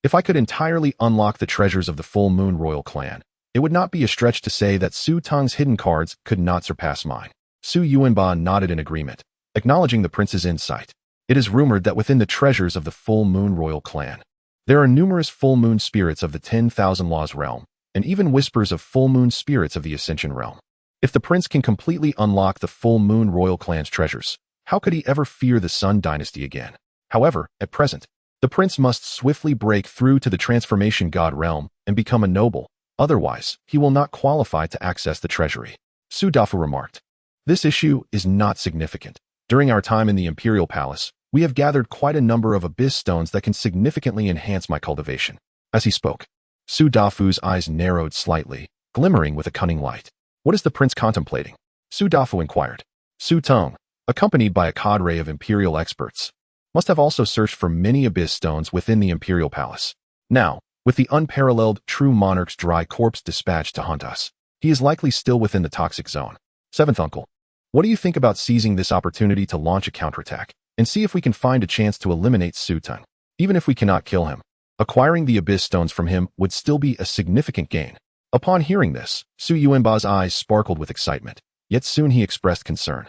If I could entirely unlock the treasures of the Full Moon Royal clan, it would not be a stretch to say that Su Teng's hidden cards could not surpass mine. Su Yuanba nodded in agreement, acknowledging the prince's insight. It is rumored that within the treasures of the Full Moon Royal clan, there are numerous full moon spirits of the 10,000 Laws realm, and even whispers of full moon spirits of the Ascension realm. If the prince can completely unlock the Full Moon Royal clan's treasures, how could he ever fear the Sun dynasty again? However, at present, the prince must swiftly break through to the transformation god realm and become a noble, otherwise, he will not qualify to access the treasury. Su Dafu remarked. This issue is not significant. During our time in the imperial palace, we have gathered quite a number of abyss stones that can significantly enhance my cultivation. As he spoke, Su Dafu's eyes narrowed slightly, glimmering with a cunning light. What is the prince contemplating? Su Dafu inquired. Su Teng, accompanied by a cadre of imperial experts, must have also searched for many abyss stones within the imperial palace. Now, with the unparalleled true monarch's dry corpse dispatched to hunt us, he is likely still within the toxic zone. 7th uncle, what do you think about seizing this opportunity to launch a counterattack and see if we can find a chance to eliminate Su Teng? Even if we cannot kill him, acquiring the abyss stones from him would still be a significant gain. Upon hearing this, Su Yuanba's eyes sparkled with excitement, yet soon he expressed concern.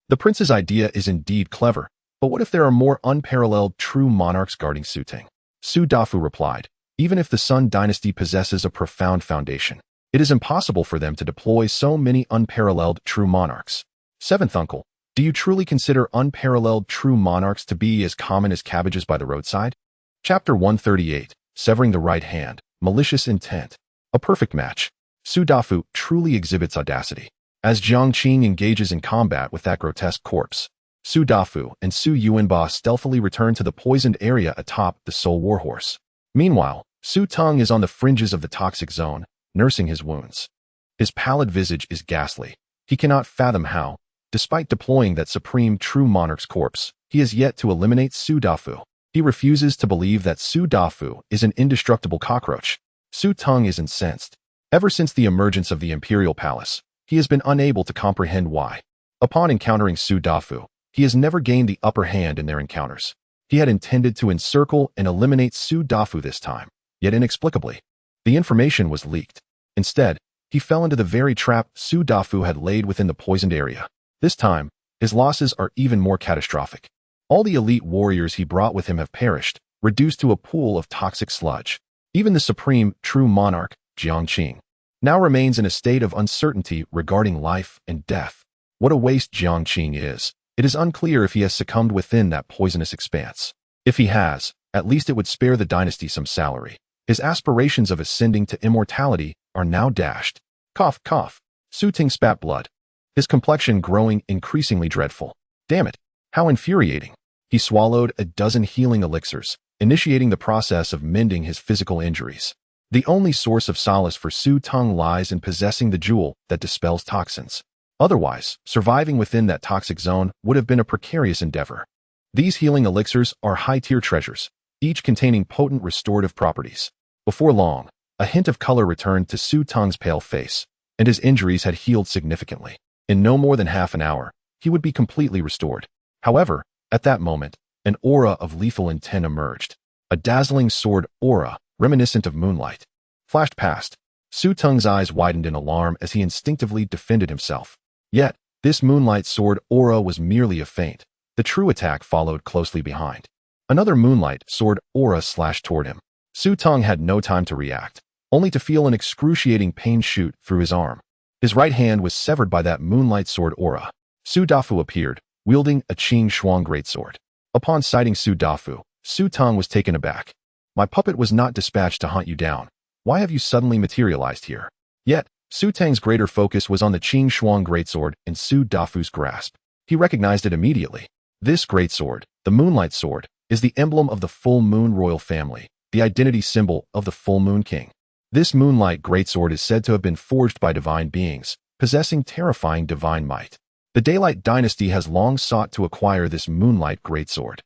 The prince's idea is indeed clever, but what if there are more unparalleled true monarchs guarding Su Teng? Su Dafu replied, even if the Sun dynasty possesses a profound foundation, it is impossible for them to deploy so many unparalleled true monarchs. 7th uncle, do you truly consider unparalleled true monarchs to be as common as cabbages by the roadside? Chapter 138, Severing the Right Hand, Malicious Intent. A perfect match. Su Dafu truly exhibits audacity. As Jiang Qing engages in combat with that grotesque corpse, Su Dafu and Su Yuanba stealthily return to the poisoned area atop the Soul Warhorse. Meanwhile, Su Teng is on the fringes of the toxic zone, nursing his wounds. His pallid visage is ghastly. He cannot fathom how, despite deploying that supreme true monarch's corpse, he has yet to eliminate Su Dafu. He refuses to believe that Su Dafu is an indestructible cockroach. Su Teng is incensed. Ever since the emergence of the imperial palace, he has been unable to comprehend why. Upon encountering Su Dafu, he has never gained the upper hand in their encounters. He had intended to encircle and eliminate Su Dafu this time, yet inexplicably, the information was leaked. Instead, he fell into the very trap Su Dafu had laid within the poisoned area. This time, his losses are even more catastrophic. All the elite warriors he brought with him have perished, reduced to a pool of toxic sludge. Even the supreme, true monarch, Jiang Qing, now remains in a state of uncertainty regarding life and death. What a waste Jiang Qing is. It is unclear if he has succumbed within that poisonous expanse. If he has, at least it would spare the dynasty some salary. His aspirations of ascending to immortality are now dashed. Cough, cough. Su Teng spat blood, his complexion growing increasingly dreadful. Damn it, how infuriating. He swallowed a dozen healing elixirs, initiating the process of mending his physical injuries. The only source of solace for Su Teng lies in possessing the jewel that dispels toxins. Otherwise, surviving within that toxic zone would have been a precarious endeavor. These healing elixirs are high-tier treasures, each containing potent restorative properties. Before long, a hint of color returned to Su Teng's pale face, and his injuries had healed significantly. In no more than half an hour, he would be completely restored. However, at that moment, an aura of lethal intent emerged. A dazzling sword aura, reminiscent of moonlight, flashed past. Su Teng's eyes widened in alarm as he instinctively defended himself. Yet, this moonlight sword aura was merely a feint. The true attack followed closely behind. Another moonlight sword aura slashed toward him. Su Teng had no time to react, only to feel an excruciating pain shoot through his arm. His right hand was severed by that moonlight sword aura. Su Dafu appeared, wielding a Qing Shuang greatsword. Upon sighting Su Dafu, Su Teng was taken aback. My puppet was not dispatched to hunt you down. Why have you suddenly materialized here? Yet, Su Teng's greater focus was on the Qing Shuang greatsword in Su Dafu's grasp. He recognized it immediately. This greatsword, the Moonlight Sword, is the emblem of the Full Moon royal family, the identity symbol of the Full Moon King. This Moonlight greatsword is said to have been forged by divine beings, possessing terrifying divine might. The Daylight dynasty has long sought to acquire this Moonlight greatsword,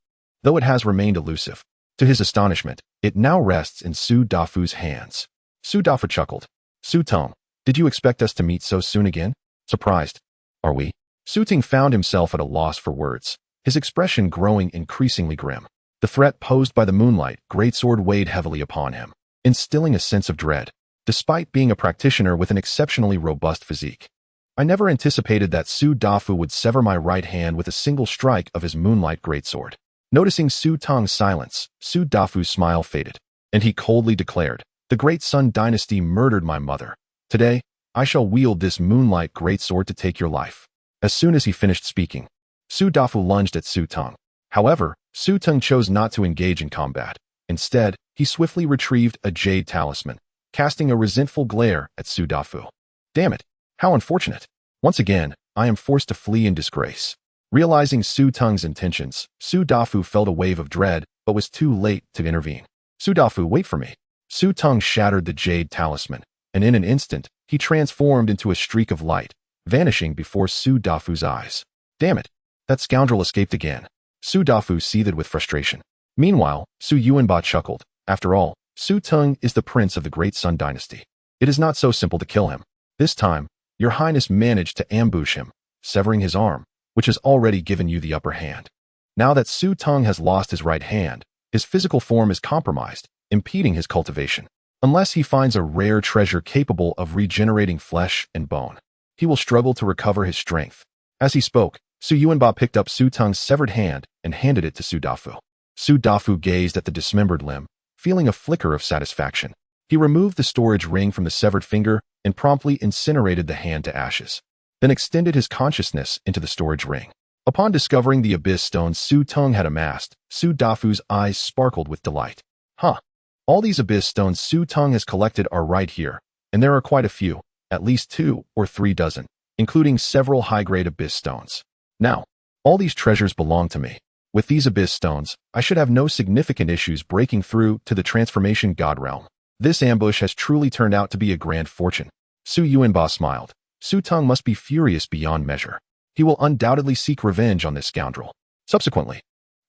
though it has remained elusive. To his astonishment, it now rests in Su Dafu's hands. Su Dafu chuckled. Su Teng, did you expect us to meet so soon again? Surprised, are we? Su Teng found himself at a loss for words, his expression growing increasingly grim. The threat posed by the Moonlight greatsword weighed heavily upon him, instilling a sense of dread, despite being a practitioner with an exceptionally robust physique. I never anticipated that Su Dafu would sever my right hand with a single strike of his Moonlight greatsword. Noticing Su Teng's silence, Su Dafu's smile faded, and he coldly declared, "The Great Sun Dynasty murdered my mother. Today, I shall wield this Moonlight greatsword to take your life." As soon as he finished speaking, Su Dafu lunged at Su Teng. However, Su Teng chose not to engage in combat. Instead, he swiftly retrieved a jade talisman, casting a resentful glare at Su Dafu. Damn it, how unfortunate. Once again, I am forced to flee in disgrace. Realizing Su Teng's intentions, Su Dafu felt a wave of dread, but was too late to intervene. Su Dafu, wait for me. Su Teng shattered the jade talisman, and in an instant, he transformed into a streak of light, vanishing before Su Dafu's eyes. Damn it, that scoundrel escaped again. Su Dafu seethed with frustration. Meanwhile, Su Yuanba chuckled. After all, Su Teng is the prince of the Great Sun Dynasty. It is not so simple to kill him. This time, your highness managed to ambush him, severing his arm, which has already given you the upper hand. Now that Su Teng has lost his right hand, his physical form is compromised, impeding his cultivation. Unless he finds a rare treasure capable of regenerating flesh and bone, he will struggle to recover his strength. As he spoke, Su Yuanba picked up Su Teng's severed hand and handed it to Su Dafu. Su Dafu gazed at the dismembered limb, feeling a flicker of satisfaction. He removed the storage ring from the severed finger and promptly incinerated the hand to ashes, then extended his consciousness into the storage ring. Upon discovering the abyss stones Su Teng had amassed, Su Dafu's eyes sparkled with delight. Huh. All these abyss stones Su Teng has collected are right here, and there are quite a few, at least 2 or 3 dozen, including several high-grade abyss stones. Now, all these treasures belong to me. With these abyss stones, I should have no significant issues breaking through to the transformation god realm. This ambush has truly turned out to be a grand fortune. Su Yuanba smiled. Su Teng must be furious beyond measure. He will undoubtedly seek revenge on this scoundrel. Subsequently,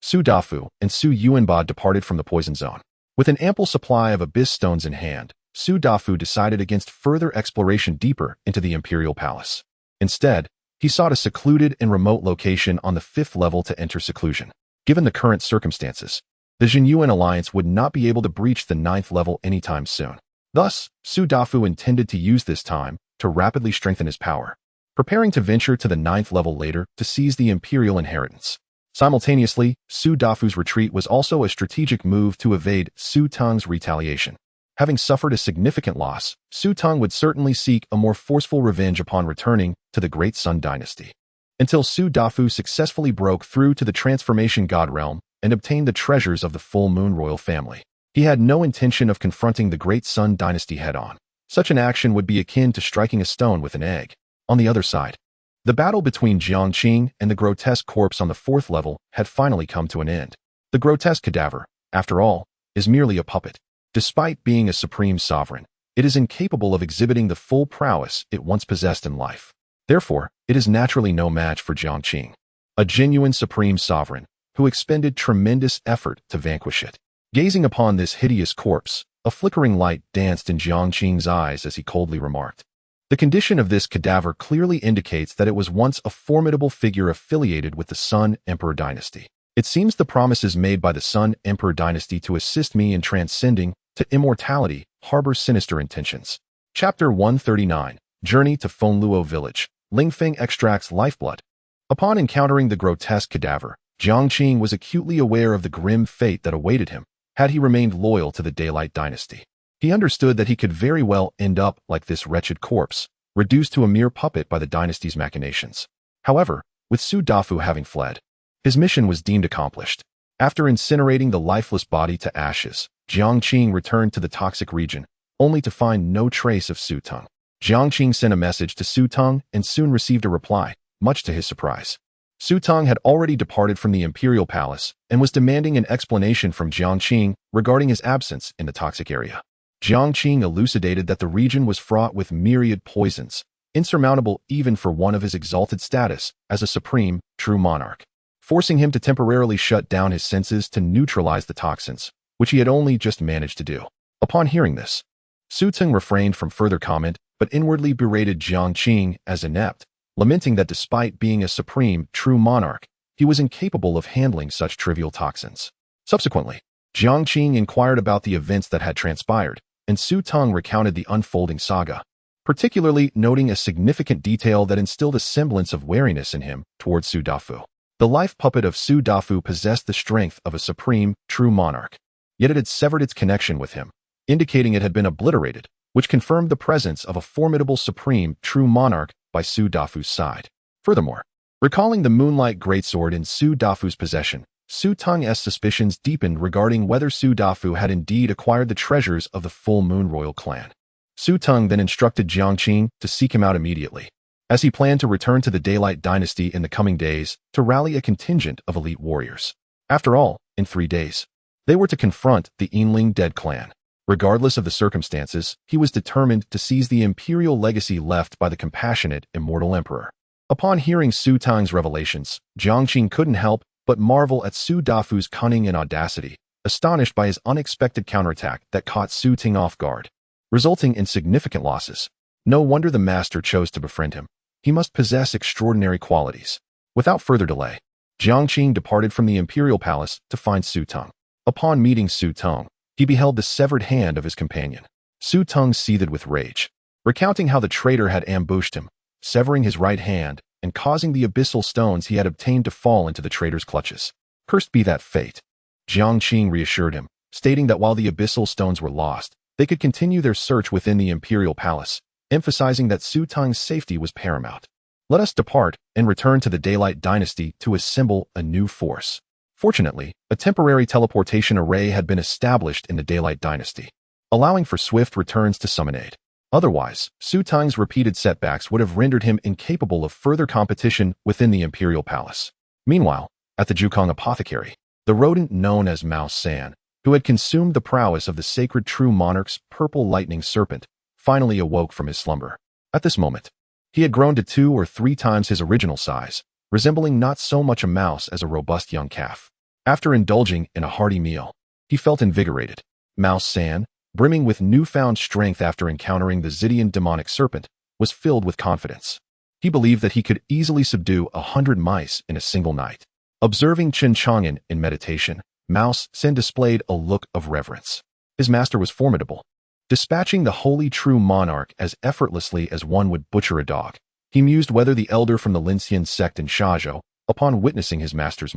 Su Dafu and Su Yuanba departed from the poison zone. With an ample supply of abyss stones in hand, Su Dafu decided against further exploration deeper into the imperial palace. Instead, he sought a secluded and remote location on the 5th level to enter seclusion. Given the current circumstances, the Jinyuan alliance would not be able to breach the 9th level anytime soon. Thus, Su Dafu intended to use this time to rapidly strengthen his power, preparing to venture to the 9th level later to seize the imperial inheritance. Simultaneously, Su Dafu's retreat was also a strategic move to evade Su Teng's retaliation. Having suffered a significant loss, Su Teng would certainly seek a more forceful revenge upon returning to the Great Sun Dynasty. Until Su Dafu successfully broke through to the transformation god realm and obtained the treasures of the Full Moon royal family, he had no intention of confronting the Great Sun Dynasty head-on. Such an action would be akin to striking a stone with an egg. On the other side, the battle between Jiang Qing and the grotesque corpse on the 4th level had finally come to an end. The grotesque cadaver, after all, is merely a puppet. Despite being a supreme sovereign, it is incapable of exhibiting the full prowess it once possessed in life. Therefore, it is naturally no match for Jiang Qing, a genuine supreme sovereign who expended tremendous effort to vanquish it. Gazing upon this hideous corpse, a flickering light danced in Jiang Qing's eyes as he coldly remarked, "The condition of this cadaver clearly indicates that it was once a formidable figure affiliated with the Sun Emperor dynasty. It seems the promises made by the Sun Emperor dynasty to assist me in transcending to immortality harbor sinister intentions." Chapter 139, Journey to Fengluo Village. Lingfeng extracts lifeblood. Upon encountering the grotesque cadaver, Jiang Qing was acutely aware of the grim fate that awaited him had he remained loyal to the Daylight dynasty. He understood that he could very well end up like this wretched corpse, reduced to a mere puppet by the dynasty's machinations. However, with Su Dafu having fled, his mission was deemed accomplished. After incinerating the lifeless body to ashes, Jiang Qing returned to the toxic region, only to find no trace of Su Teng. Jiang Qing sent a message to Su Teng and soon received a reply, much to his surprise. Su Teng had already departed from the imperial palace and was demanding an explanation from Jiang Qing regarding his absence in the toxic area. Jiang Qing elucidated that the region was fraught with myriad poisons, insurmountable even for one of his exalted status as a supreme, true monarch, forcing him to temporarily shut down his senses to neutralize the toxins, which he had only just managed to do. Upon hearing this, Su Teng refrained from further comment but inwardly berated Jiang Qing as inept, lamenting that despite being a supreme, true monarch, he was incapable of handling such trivial toxins. Subsequently, Jiang Qing inquired about the events that had transpired, and Su Teng recounted the unfolding saga, particularly noting a significant detail that instilled a semblance of wariness in him towards Su Dafu. The life puppet of Su Dafu possessed the strength of a supreme, true monarch, yet it had severed its connection with him, indicating it had been obliterated, which confirmed the presence of a formidable supreme, true monarch by Su Dafu's side. Furthermore, recalling the Moonlight Greatsword in Su Dafu's possession, Su Teng's suspicions deepened regarding whether Su Dafu had indeed acquired the treasures of the Full Moon Royal clan. Su Teng then instructed Jiang Qing to seek him out immediately, as he planned to return to the Daylight dynasty in the coming days to rally a contingent of elite warriors. After all, in 3 days, they were to confront the Yinling Dead clan. Regardless of the circumstances, he was determined to seize the imperial legacy left by the compassionate, immortal emperor. Upon hearing Su Teng's revelations, Jiang Qing couldn't help but marvel at Su Dafu's cunning and audacity, astonished by his unexpected counterattack that caught Su Teng off guard, resulting in significant losses. No wonder the master chose to befriend him. He must possess extraordinary qualities. Without further delay, Jiang Qing departed from the imperial palace to find Su Teng. Upon meeting Su Teng, he beheld the severed hand of his companion. Su Teng seethed with rage, recounting how the traitor had ambushed him, severing his right hand and causing the abyssal stones he had obtained to fall into the traitor's clutches. Cursed be that fate. Jiang Qing reassured him, stating that while the abyssal stones were lost, they could continue their search within the imperial palace, emphasizing that Su Teng's safety was paramount. Let us depart and return to the Daylight dynasty to assemble a new force. Fortunately, a temporary teleportation array had been established in the Daylight dynasty, allowing for swift returns to summon aid. Otherwise, Su Teng's repeated setbacks would have rendered him incapable of further competition within the imperial palace. Meanwhile, at the Jukong apothecary, the rodent known as Mao San, who had consumed the prowess of the sacred true monarch's purple lightning serpent, finally awoke from his slumber. At this moment, he had grown to 2 or 3 times his original size, resembling not so much a mouse as a robust young calf. After indulging in a hearty meal, he felt invigorated. Mao San, brimming with newfound strength after encountering the Xidian demonic serpent, was filled with confidence. He believed that he could easily subdue 100 mice in a single night. Observing Chen Chang'an in meditation, Mao San displayed a look of reverence. His master was formidable. Dispatching the holy true monarch as effortlessly as one would butcher a dog, he mused whether the elder from the Linxian sect in Shazhou, upon witnessing his master's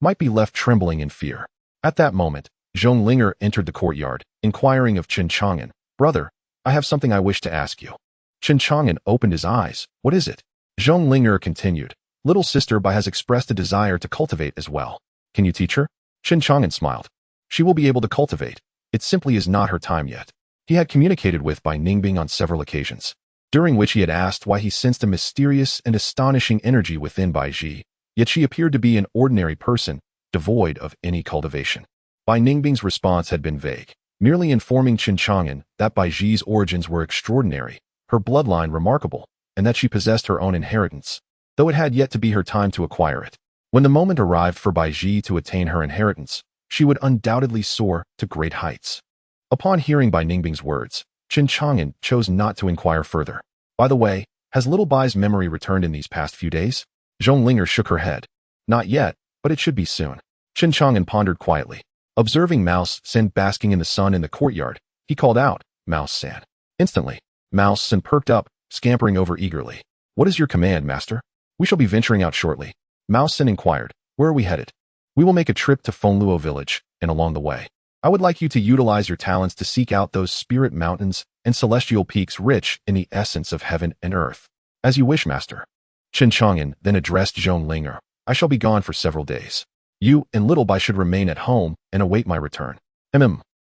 might be left trembling in fear. At that moment, Zhonglinger entered the courtyard, inquiring of Chen Chang'an, "Brother, I have something I wish to ask you." Chen Chang'an opened his eyes. "What is it?" Zhonglinger continued, "Little sister Bai has expressed a desire to cultivate as well. Can you teach her?" Chen Chang'an smiled. "She will be able to cultivate. It simply is not her time yet." He had communicated with Bai Ningbing on several occasions, during which he had asked why he sensed a mysterious and astonishing energy within Bai Ji, yet she appeared to be an ordinary person, devoid of any cultivation. Bai Ningbing's response had been vague, merely informing Chen Chang'an that Bai Ji's origins were extraordinary, her bloodline remarkable, and that she possessed her own inheritance, though it had yet to be her time to acquire it. When the moment arrived for Bai Ji to attain her inheritance, she would undoubtedly soar to great heights. Upon hearing Bai Ningbing's words, Chen Chang'an chose not to inquire further. "By the way, has little Bai's memory returned in these past few days?" Zhonglinger shook her head. "Not yet, but it should be soon." Chen Chang'an pondered quietly. Observing Mouse San basking in the sun in the courtyard, he called out, "Mouse San." Instantly, Mouse San perked up, scampering over eagerly. What is your command, master? We shall be venturing out shortly. Mao Sin inquired. Where are we headed? We will make a trip to Fengluo village, and along the way, I would like you to utilize your talents to seek out those spirit mountains and celestial peaks rich in the essence of heaven and earth. As you wish, master. Chen Chang'an then addressed Zhong Linger. I shall be gone for several days. You and Little Bai should remain at home and await my return.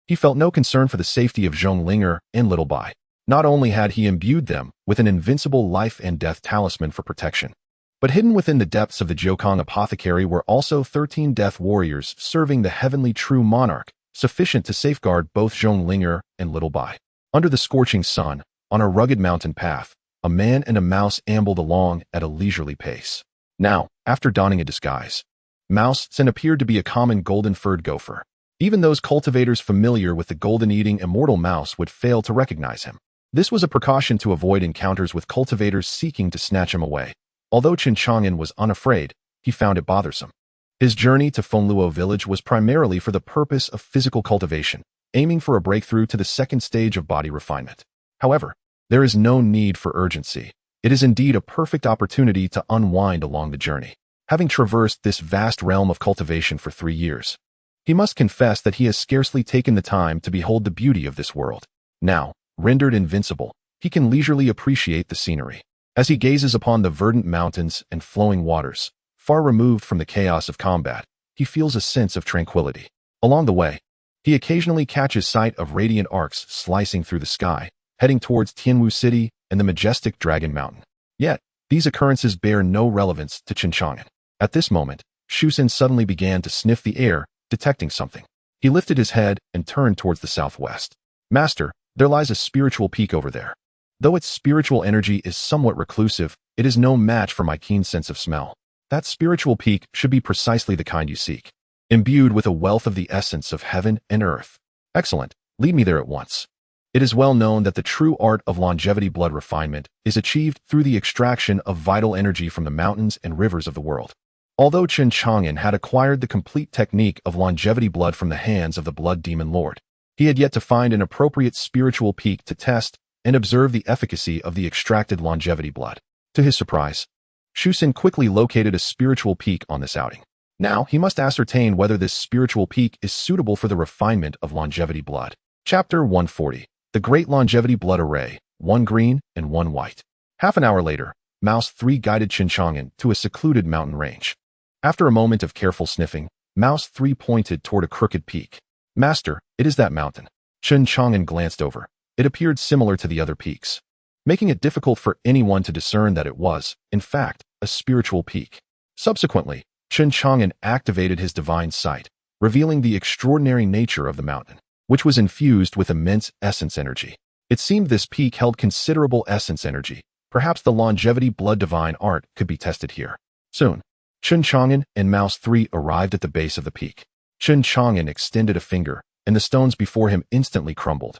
He felt no concern for the safety of Zhong Linger and Little Bai. Not only had he imbued them with an invincible life and death talisman for protection, but hidden within the depths of the Jiukong apothecary were also 13 death warriors serving the heavenly true monarch, sufficient to safeguard both Zhong Linger and Little Bai. Under the scorching sun, on a rugged mountain path, a man and a mouse ambled along at a leisurely pace. Now, after donning a disguise, Mouse Sin appeared to be a common golden-furred gopher. Even those cultivators familiar with the golden-eating immortal mouse would fail to recognize him. This was a precaution to avoid encounters with cultivators seeking to snatch him away. Although Chen Chang'an was unafraid, he found it bothersome. His journey to Fengluo village was primarily for the purpose of physical cultivation, aiming for a breakthrough to the second stage of body refinement. However, there is no need for urgency. It is indeed a perfect opportunity to unwind along the journey. Having traversed this vast realm of cultivation for 3 years, he must confess that he has scarcely taken the time to behold the beauty of this world. Now, rendered invincible, he can leisurely appreciate the scenery. As he gazes upon the verdant mountains and flowing waters, far removed from the chaos of combat, he feels a sense of tranquility. Along the way, he occasionally catches sight of radiant arcs slicing through the sky, heading towards Tianwu City and the majestic Dragon Mountain. Yet, these occurrences bear no relevance to Chen Chang'an. At this moment, Shu Xin suddenly began to sniff the air, detecting something. He lifted his head and turned towards the southwest. Master, there lies a spiritual peak over there. Though its spiritual energy is somewhat reclusive, it is no match for my keen sense of smell. That spiritual peak should be precisely the kind you seek, imbued with a wealth of the essence of heaven and earth. Excellent, lead me there at once. It is well known that the true art of longevity blood refinement is achieved through the extraction of vital energy from the mountains and rivers of the world. Although Chen Chang'an had acquired the complete technique of longevity blood from the hands of the blood demon lord, he had yet to find an appropriate spiritual peak to test and observe the efficacy of the extracted longevity blood. To his surprise, Shu Xin quickly located a spiritual peak on this outing. Now, he must ascertain whether this spiritual peak is suitable for the refinement of longevity blood. Chapter 140. The Great Longevity Blood Array, 1 green and 1 white. Half an hour later, Mouse 3 guided Chen Chang'an to a secluded mountain range. After a moment of careful sniffing, Mouse 3 pointed toward a crooked peak. Master, it is that mountain. Chen Chang'an glanced over. It appeared similar to the other peaks, making it difficult for anyone to discern that it was, in fact, a spiritual peak. Subsequently, Chen Chang'an activated his divine sight, revealing the extraordinary nature of the mountain, which was infused with immense essence energy. It seemed this peak held considerable essence energy. Perhaps the longevity blood divine art could be tested here. Soon, Chen Chang'an and Mouse 3 arrived at the base of the peak. Chen Chang'an extended a finger, and the stones before him instantly crumbled,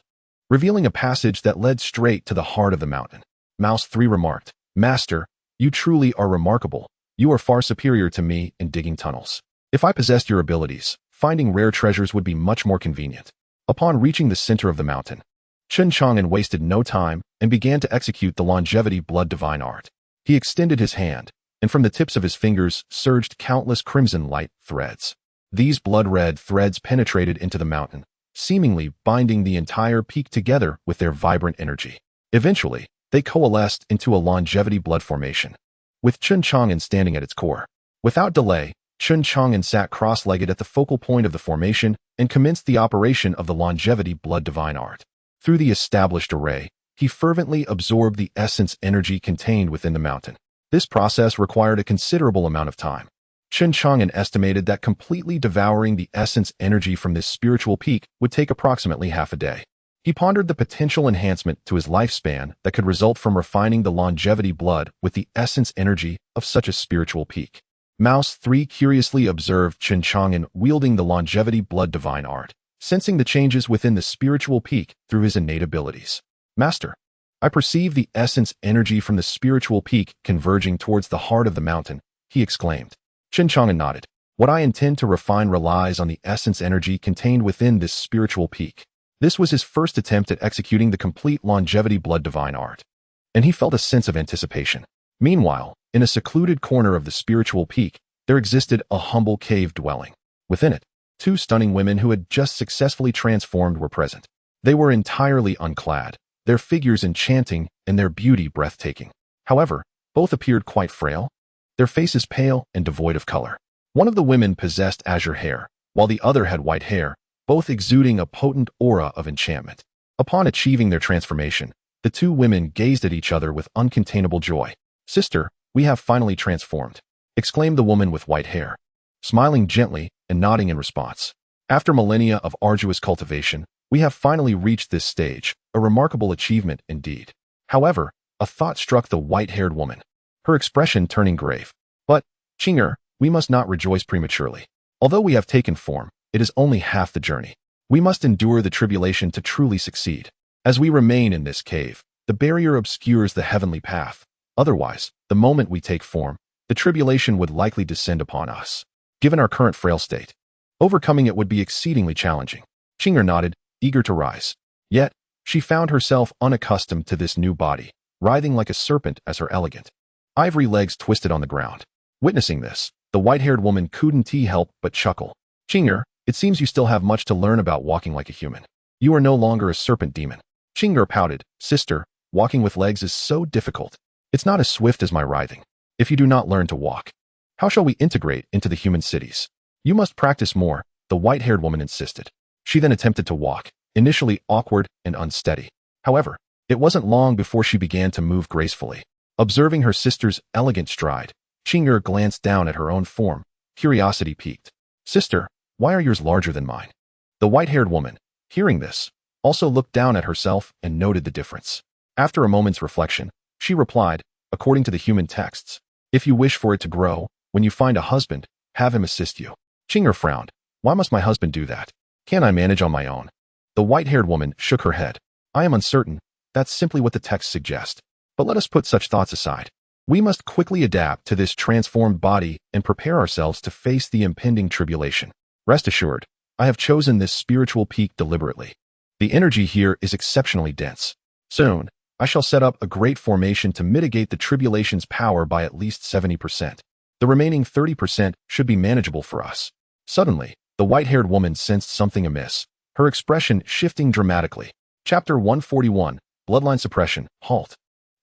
revealing a passage that led straight to the heart of the mountain. Mouse 3 remarked, Master, you truly are remarkable. You are far superior to me in digging tunnels. If I possessed your abilities, finding rare treasures would be much more convenient. Upon reaching the center of the mountain, Chen Chang'an wasted no time and began to execute the longevity blood divine art. He extended his hand, and from the tips of his fingers surged countless crimson light threads. These blood-red threads penetrated into the mountain, seemingly binding the entire peak together with their vibrant energy. Eventually, they coalesced into a longevity blood formation, with Chen Chang'an standing at its core. Without delay, Chen Chang'an sat cross-legged at the focal point of the formation and commenced the operation of the longevity blood divine art. Through the established array, he fervently absorbed the essence energy contained within the mountain. This process required a considerable amount of time. Chen Chang'an estimated that completely devouring the essence energy from this spiritual peak would take approximately half a day. He pondered the potential enhancement to his lifespan that could result from refining the longevity blood with the essence energy of such a spiritual peak. Mouse 3 curiously observed Chen Chang'an wielding the longevity blood divine art, sensing the changes within the spiritual peak through his innate abilities. Master, I perceive the essence energy from the spiritual peak converging towards the heart of the mountain, he exclaimed. Chen Chang'an nodded. What I intend to refine relies on the essence energy contained within this spiritual peak. This was his first attempt at executing the complete longevity blood divine art, and he felt a sense of anticipation. Meanwhile, in a secluded corner of the spiritual peak, there existed a humble cave dwelling. Within it, two stunning women who had just successfully transformed were present. They were entirely unclad, their figures enchanting and their beauty breathtaking. However, both appeared quite frail, their faces pale and devoid of color. One of the women possessed azure hair, while the other had white hair, both exuding a potent aura of enchantment. Upon achieving their transformation, the two women gazed at each other with uncontainable joy. "Sister, we have finally transformed," exclaimed the woman with white hair, smiling gently and nodding in response. "After millennia of arduous cultivation, we have finally reached this stage, a remarkable achievement indeed." However, a thought struck the white-haired woman, her expression turning grave. "But, Chang'an, we must not rejoice prematurely. Although we have taken form, it is only half the journey. We must endure the tribulation to truly succeed. As we remain in this cave, the barrier obscures the heavenly path. Otherwise, the moment we take form, the tribulation would likely descend upon us. Given our current frail state, overcoming it would be exceedingly challenging." Chang'an nodded, eager to rise. Yet, she found herself unaccustomed to this new body, writhing like a serpent as her elegant ivory legs twisted on the ground. Witnessing this, the white-haired woman couldn't help but chuckle. "Chang'an, it seems you still have much to learn about walking like a human. You are no longer a serpent demon." Chang'an pouted, "Sister, walking with legs is so difficult. It's not as swift as my writhing. If you do not learn to walk, how shall we integrate into the human cities? You must practice more," the white-haired woman insisted. She then attempted to walk, initially awkward and unsteady. However, it wasn't long before she began to move gracefully. Observing her sister's elegant stride, Chang'an glanced down at her own form, curiosity piqued. "Sister, why are yours larger than mine?" The white-haired woman, hearing this, also looked down at herself and noted the difference. After a moment's reflection, she replied, "According to the human texts, if you wish for it to grow, when you find a husband, have him assist you." Chang'an frowned. "Why must my husband do that? Can't I manage on my own?" The white-haired woman shook her head. "I am uncertain. That's simply what the texts suggest. But let us put such thoughts aside. We must quickly adapt to this transformed body and prepare ourselves to face the impending tribulation. Rest assured, I have chosen this spiritual peak deliberately. The energy here is exceptionally dense. Soon, I shall set up a great formation to mitigate the tribulation's power by at least 70%. The remaining 30% should be manageable for us." Suddenly, the white-haired woman sensed something amiss, her expression shifting dramatically. Chapter 141, Bloodline Suppression, Halt.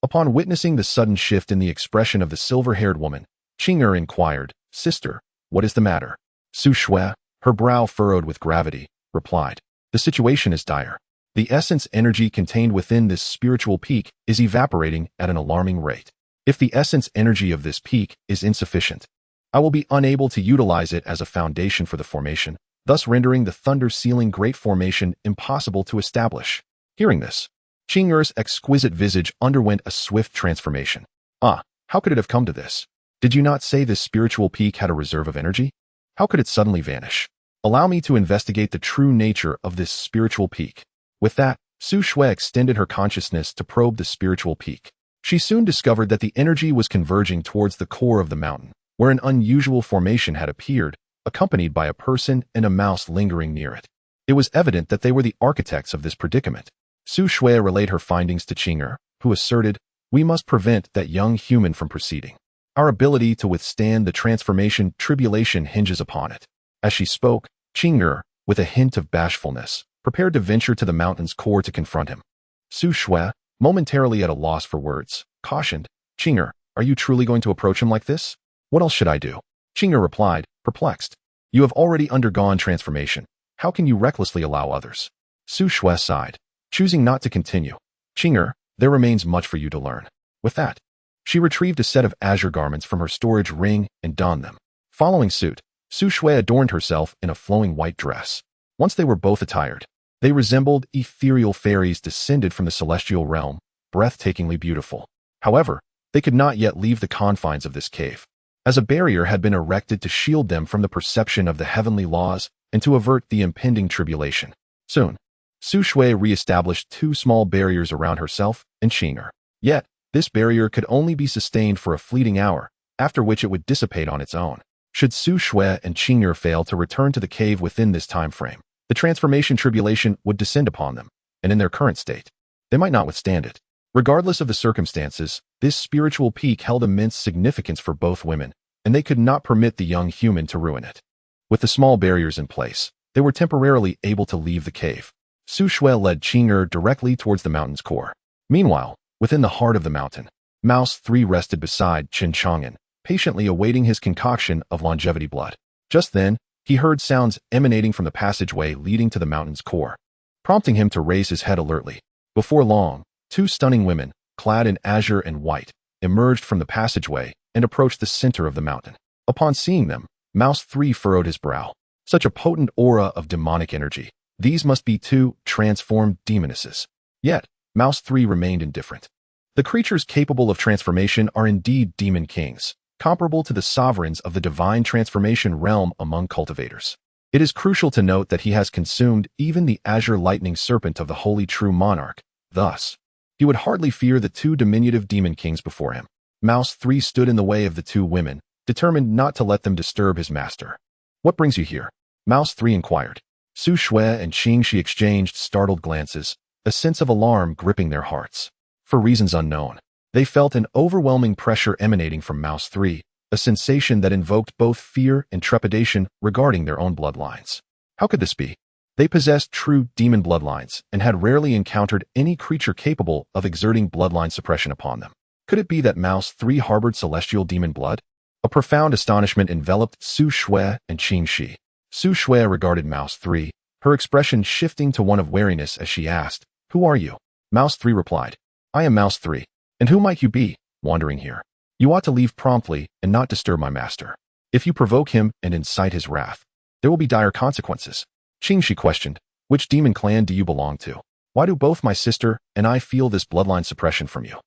Upon witnessing the sudden shift in the expression of the silver-haired woman, Chang'an inquired, "Sister, what is the matter?" Su Shui, her brow furrowed with gravity, replied, "The situation is dire. The essence energy contained within this spiritual peak is evaporating at an alarming rate. If the essence energy of this peak is insufficient, I will be unable to utilize it as a foundation for the formation, thus rendering the thunder-sealing great formation impossible to establish." Hearing this, Chang'an's exquisite visage underwent a swift transformation. "Ah, how could it have come to this? Did you not say this spiritual peak had a reserve of energy? How could it suddenly vanish? Allow me to investigate the true nature of this spiritual peak." With that, Su Shui extended her consciousness to probe the spiritual peak. She soon discovered that the energy was converging towards the core of the mountain, where an unusual formation had appeared, accompanied by a person and a mouse lingering near it. It was evident that they were the architects of this predicament. Su Shui relayed her findings to Chang'an, who asserted, "We must prevent that young human from proceeding. Our ability to withstand the transformation tribulation hinges upon it." As she spoke, Chang'an, with a hint of bashfulness, prepared to venture to the mountain's core to confront him. Su Shui, momentarily at a loss for words, cautioned, "Chang'an, are you truly going to approach him like this? What else should I do?" Chang'an replied, perplexed, "You have already undergone transformation. How can you recklessly allow others?" Su Shui sighed, choosing not to continue. "Chang'an, there remains much for you to learn." With that, she retrieved a set of azure garments from her storage ring and donned them. Following suit, Su Shui adorned herself in a flowing white dress. Once they were both attired, they resembled ethereal fairies descended from the celestial realm, breathtakingly beautiful. However, they could not yet leave the confines of this cave, as a barrier had been erected to shield them from the perception of the heavenly laws and to avert the impending tribulation. Soon, Su Shui re-established two small barriers around herself and Chang'an. Yet, this barrier could only be sustained for a fleeting hour, after which it would dissipate on its own. Should Su Shui and Chang'an fail to return to the cave within this time frame, the transformation tribulation would descend upon them, and in their current state, they might not withstand it. Regardless of the circumstances, this spiritual peak held immense significance for both women, and they could not permit the young human to ruin it. With the small barriers in place, they were temporarily able to leave the cave. Su Shui led Chang'an directly towards the mountain's core. Meanwhile, within the heart of the mountain, Mouse 3 rested beside Chen Chang'an, patiently awaiting his concoction of longevity blood. Just then, he heard sounds emanating from the passageway leading to the mountain's core, prompting him to raise his head alertly. Before long, 2 stunning women, clad in azure and white, emerged from the passageway and approached the center of the mountain. Upon seeing them, Mouse 3 furrowed his brow. Such a potent aura of demonic energy. These must be 2 transformed demonesses. Yet, Mouse 3 remained indifferent. The creatures capable of transformation are indeed demon kings, comparable to the sovereigns of the divine transformation realm among cultivators. It is crucial to note that he has consumed even the azure lightning serpent of the holy true monarch. Thus, he would hardly fear the 2 diminutive demon kings before him. Mouse 3 stood in the way of the 2 women, determined not to let them disturb his master. "What brings you here?" Mouse 3 inquired. Su Shui and Qing Shi exchanged startled glances, a sense of alarm gripping their hearts. For reasons unknown, they felt an overwhelming pressure emanating from Mouse 3, a sensation that invoked both fear and trepidation regarding their own bloodlines. How could this be? They possessed true demon bloodlines and had rarely encountered any creature capable of exerting bloodline suppression upon them. Could it be that Mouse 3 harbored celestial demon blood? A profound astonishment enveloped Su Shui and Qing Shi. Su Shui regarded Mouse 3, her expression shifting to one of wariness as she asked, "Who are you?" Mouse 3 replied, "I am Mouse 3. And who might you be, wandering here? You ought to leave promptly and not disturb my master. If you provoke him and incite his wrath, there will be dire consequences." Qing Shi questioned, "Which demon clan do you belong to? Why do both my sister and I feel this bloodline suppression from you?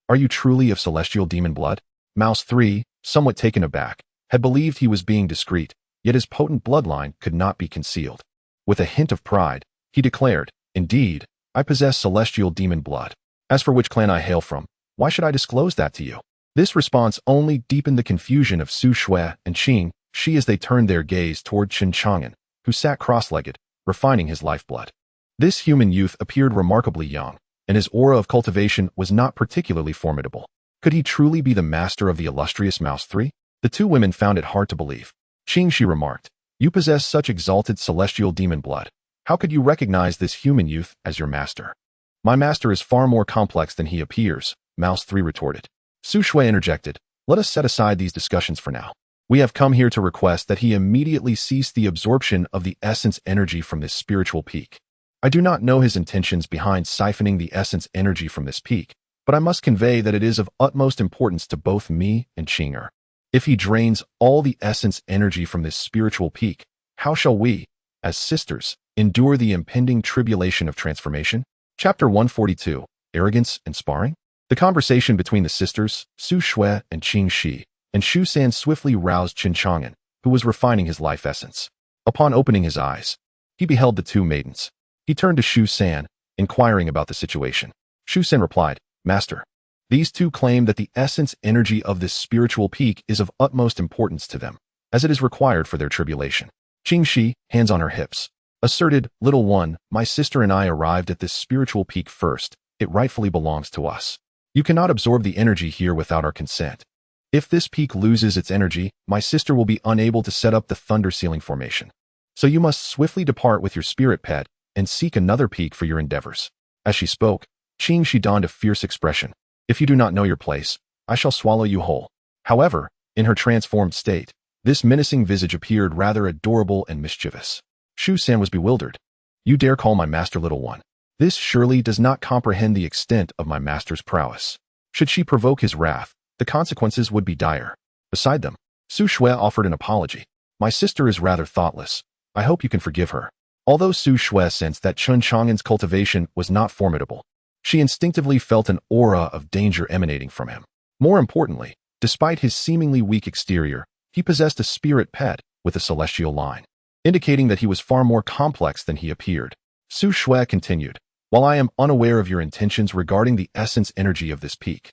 Are you truly of celestial demon blood?" Mouse 3, somewhat taken aback, had believed he was being discreet, yet his potent bloodline could not be concealed. With a hint of pride, he declared, "Indeed, I possess celestial demon blood. As for which clan I hail from, why should I disclose that to you?" This response only deepened the confusion of Su Shui and Qing Shi as they turned their gaze toward Chen Chang'an, who sat cross-legged, refining his lifeblood. This human youth appeared remarkably young, and his aura of cultivation was not particularly formidable. Could he truly be the master of the illustrious Mouse 3? The 2 women found it hard to believe. Qing Shi remarked, "You possess such exalted celestial demon blood. How could you recognize this human youth as your master?" "My master is far more complex than he appears," Mouse 3 retorted. Su Shui interjected, "Let us set aside these discussions for now. We have come here to request that he immediately cease the absorption of the essence energy from this spiritual peak. I do not know his intentions behind siphoning the essence energy from this peak, but I must convey that it is of utmost importance to both me and Qing'er. If he drains all the essence energy from this spiritual peak, how shall we, as sisters, endure the impending tribulation of transformation?" Chapter 142, Arrogance and Sparring? The conversation between the sisters, Su Shui and Qing Shi, and Shu San swiftly roused Chen Chang'an, who was refining his life essence. Upon opening his eyes, he beheld the 2 maidens. He turned to Shu San, inquiring about the situation. Shu San replied, "Master, these 2 claim that the essence energy of this spiritual peak is of utmost importance to them, as it is required for their tribulation." Qing Shi, hands on her hips, asserted, "Little one, my sister and I arrived at this spiritual peak first. It rightfully belongs to us. You cannot absorb the energy here without our consent. If this peak loses its energy, my sister will be unable to set up the thunder ceiling formation. So you must swiftly depart with your spirit pet and seek another peak for your endeavors." As she spoke, Qing Shi donned a fierce expression. "If you do not know your place, I shall swallow you whole." However, in her transformed state, this menacing visage appeared rather adorable and mischievous. Shu San was bewildered. "You dare call my master little one? This surely does not comprehend the extent of my master's prowess. Should she provoke his wrath, the consequences would be dire." Beside them, Su Shui offered an apology. "My sister is rather thoughtless. I hope you can forgive her." Although Su Shui sensed that Chen Chang'an's cultivation was not formidable, she instinctively felt an aura of danger emanating from him. More importantly, despite his seemingly weak exterior, he possessed a spirit pet with a celestial line, indicating that he was far more complex than he appeared. Su Shui continued, "While I am unaware of your intentions regarding the essence energy of this peak,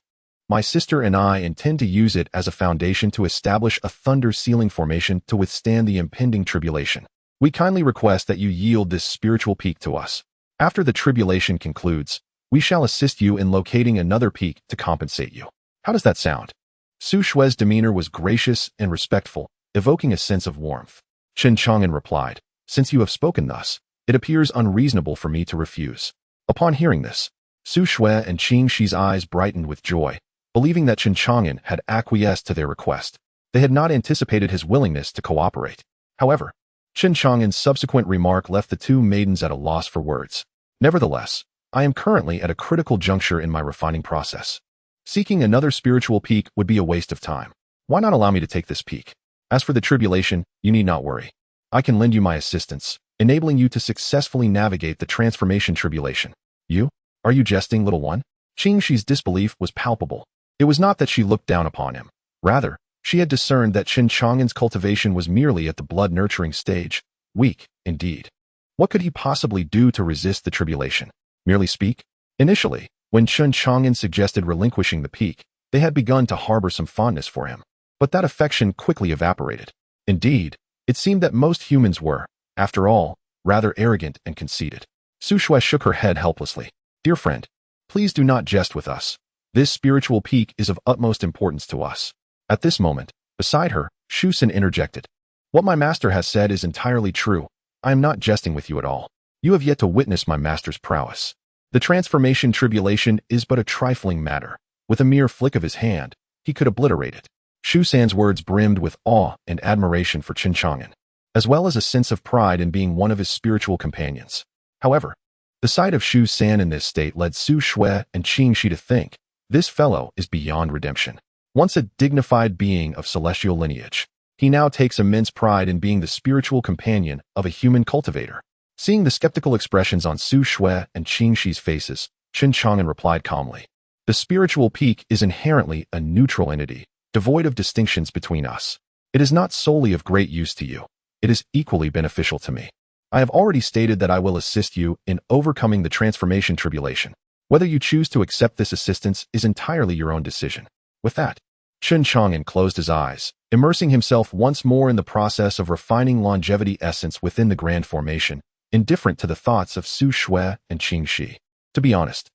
my sister and I intend to use it as a foundation to establish a thunder ceiling formation to withstand the impending tribulation. We kindly request that you yield this spiritual peak to us. After the tribulation concludes, We shall assist you in locating another peak to compensate you. How does that sound? Su Shue's demeanor was gracious and respectful, evoking a sense of warmth. Chen Chang'an replied, "Since you have spoken thus, it appears unreasonable for me to refuse." Upon hearing this, Su Shui and Qing Shi's eyes brightened with joy, believing that Chen Chang'an had acquiesced to their request. They had not anticipated his willingness to cooperate. However, Chen Chang'an's subsequent remark left the two maidens at a loss for words. "Nevertheless, I am currently at a critical juncture in my refining process. Seeking another spiritual peak would be a waste of time. Why not allow me to take this peak? As for the tribulation, you need not worry. I can lend you my assistance, enabling you to successfully navigate the transformation tribulation." "You? Are you jesting, little one?" Qing Shi's disbelief was palpable. It was not that she looked down upon him. Rather, she had discerned that Chen Chang'an's cultivation was merely at the blood-nurturing stage. Weak, indeed. What could he possibly do to resist the tribulation? Merely speak? Initially, when Chen Chang'an suggested relinquishing the peak, they had begun to harbor some fondness for him. But that affection quickly evaporated. Indeed, it seemed that most humans were, after all, rather arrogant and conceited. Su Shui shook her head helplessly. "Dear friend, please do not jest with us. This spiritual peak is of utmost importance to us." At this moment, beside her, Shu Sin interjected. "What my master has said is entirely true. I am not jesting with you at all. You have yet to witness my master's prowess. The transformation tribulation is but a trifling matter. With a mere flick of his hand, he could obliterate it." Shu San's words brimmed with awe and admiration for Chen Chang'an, as well as a sense of pride in being one of his spiritual companions. However, the sight of Shu San in this state led Su Shui and Qing Shi to think, this fellow is beyond redemption. Once a dignified being of celestial lineage, he now takes immense pride in being the spiritual companion of a human cultivator. Seeing the skeptical expressions on Su Shui and Qing Shi's faces, Chen Chang'an replied calmly, "The spiritual peak is inherently a neutral entity, devoid of distinctions between us. It is not solely of great use to you. It is equally beneficial to me. I have already stated that I will assist you in overcoming the transformation tribulation. Whether you choose to accept this assistance is entirely your own decision." With that, Chen Chang'an closed his eyes, immersing himself once more in the process of refining longevity essence within the grand formation, indifferent to the thoughts of Su Shui and Qing Shi. To be honest,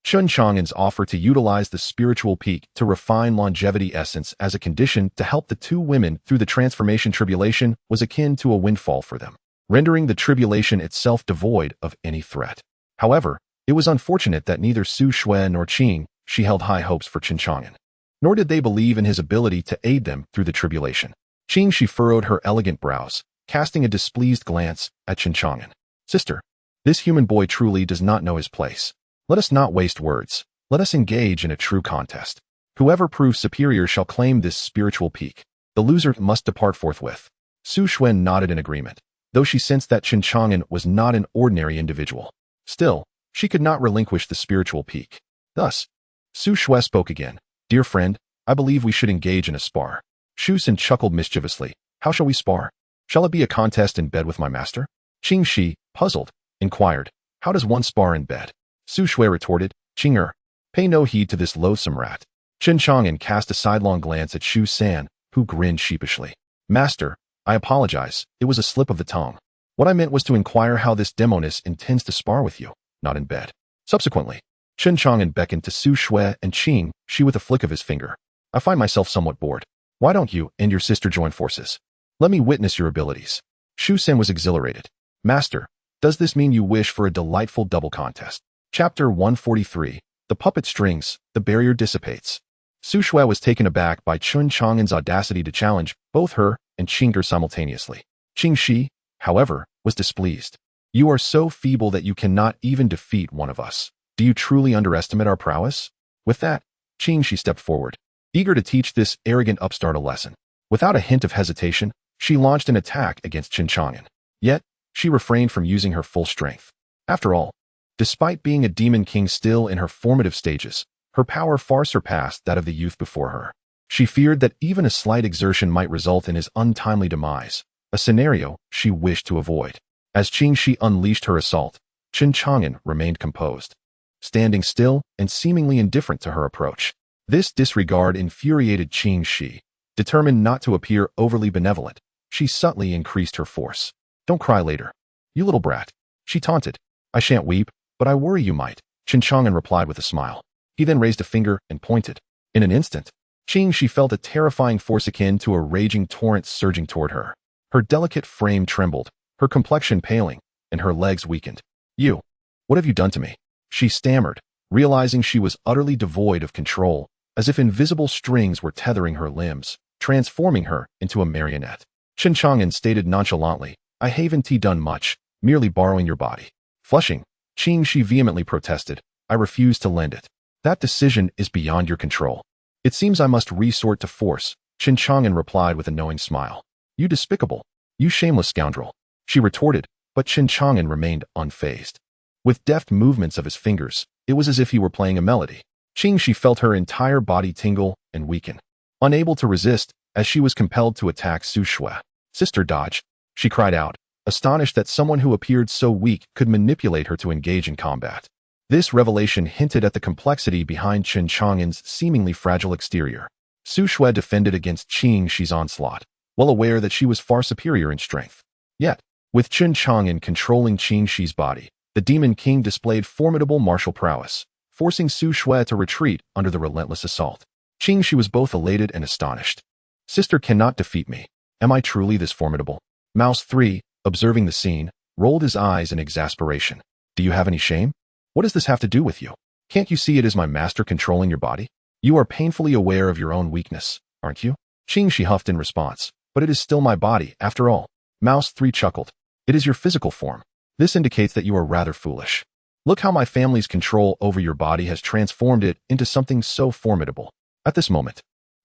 Chen Chang'an's offer to utilize the spiritual peak to refine longevity essence as a condition to help the two women through the transformation tribulation was akin to a windfall for them, rendering the tribulation itself devoid of any threat. However, it was unfortunate that neither Su Shui nor Qing Shi held high hopes for Chen Chang'an, nor did they believe in his ability to aid them through the tribulation. Qing Shi furrowed her elegant brows, casting a displeased glance at Chen Chang'an. "Sister, this human boy truly does not know his place. Let us not waste words. Let us engage in a true contest. Whoever proves superior shall claim this spiritual peak. The loser must depart forthwith." Su Shui nodded in agreement, though she sensed that Chen Chang'an was not an ordinary individual. Still, she could not relinquish the spiritual peak. Thus, Su Shui spoke again. "Dear friend, I believe we should engage in a spar." Shu Sin chuckled mischievously. "How shall we spar? Shall it be a contest in bed with my master?" Qing Shi, puzzled, inquired, "How does one spar in bed?" Su Shui retorted, "Qing pay no heed to this loathsome rat." Chen Chang'an cast a sidelong glance at Shu San, who grinned sheepishly. "Master, I apologize, it was a slip of the tongue. What I meant was to inquire how this demoness intends to spar with you, not in bed." Subsequently, Chen Chang'an beckoned to Su Shui and Qing Shi with a flick of his finger. "I find myself somewhat bored. Why don't you and your sister join forces? Let me witness your abilities." Shu Sen was exhilarated. "Master, does this mean you wish for a delightful double contest?" Chapter 143, The Puppet Strings, The Barrier Dissipates. Su Shui was taken aback by Chen Chang'an's audacity to challenge both her and Qing simultaneously. Qing Shi, however, was displeased. "You are so feeble that you cannot even defeat one of us. Do you truly underestimate our prowess?" With that, Qing Shi stepped forward, eager to teach this arrogant upstart a lesson. Without a hint of hesitation, she launched an attack against Chen Chang'an. Yet, she refrained from using her full strength. After all, despite being a demon king still in her formative stages, her power far surpassed that of the youth before her. She feared that even a slight exertion might result in his untimely demise, a scenario she wished to avoid. As Qing Shi unleashed her assault, Chen Chang'an remained composed, standing still and seemingly indifferent to her approach. This disregard infuriated Qing Shi. Determined not to appear overly benevolent, she subtly increased her force. "Don't cry later, you little brat," she taunted. "I shan't weep, but I worry you might." Chen Chang'an replied with a smile. He then raised a finger and pointed. In an instant, she felt a terrifying force akin to a raging torrent surging toward her. Her delicate frame trembled, her complexion paling, and her legs weakened. What have you done to me? She stammered, realizing she was utterly devoid of control, as if invisible strings were tethering her limbs, transforming her into a marionette. Chen Chang'an stated nonchalantly, I haven't done much, merely borrowing your body. Flushing, she vehemently protested, I refuse to lend it. That decision is beyond your control. It seems I must resort to force, Chen Chang'an replied with a knowing smile. You despicable, you shameless scoundrel, she retorted, but Chen Chang'an remained unfazed. With deft movements of his fingers, it was as if he were playing a melody. She felt her entire body tingle and weaken. Unable to resist, as she was compelled to attack Su Shui. Sister, dodge, she cried out, astonished that someone who appeared so weak could manipulate her to engage in combat. This revelation hinted at the complexity behind Chen Chang'an's seemingly fragile exterior. Su Shui defended against Chen Shi's onslaught, well aware that she was far superior in strength. Yet, with Chen Chang'an controlling Chen Shi's body, the Demon King displayed formidable martial prowess, forcing Su Shui to retreat under the relentless assault. Chen Shi was both elated and astonished. Sister cannot defeat me. Am I truly this formidable? Mouse 3, observing the scene, rolled his eyes in exasperation. Do you have any shame? What does this have to do with you? Can't you see it is my master controlling your body? You are painfully aware of your own weakness, aren't you? Chen Shi huffed in response, but it is still my body, after all. Mouse 3 chuckled. It is your physical form. This indicates that you are rather foolish. Look how my family's control over your body has transformed it into something so formidable. At this moment,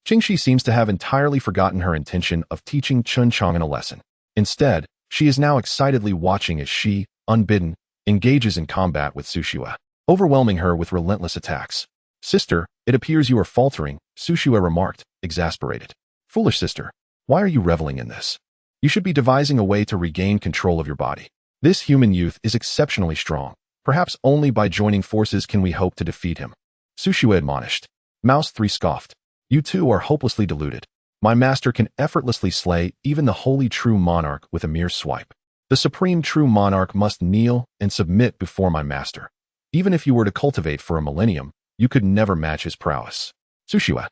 Chen Shi seems to have entirely forgotten her intention of teaching Chen Chang'an a lesson. Instead, she is now excitedly watching as she, unbidden, engages in combat with Su Shui, overwhelming her with relentless attacks. Sister, it appears you are faltering, Su Shui remarked, exasperated. Foolish sister, why are you reveling in this? You should be devising a way to regain control of your body. This human youth is exceptionally strong. Perhaps only by joining forces can we hope to defeat him. Su Shui admonished. Mouse 3 scoffed. You two are hopelessly deluded. My master can effortlessly slay even the holy true monarch with a mere swipe. The supreme true monarch must kneel and submit before my master. Even if you were to cultivate for a millennium, you could never match his prowess. Su Shui,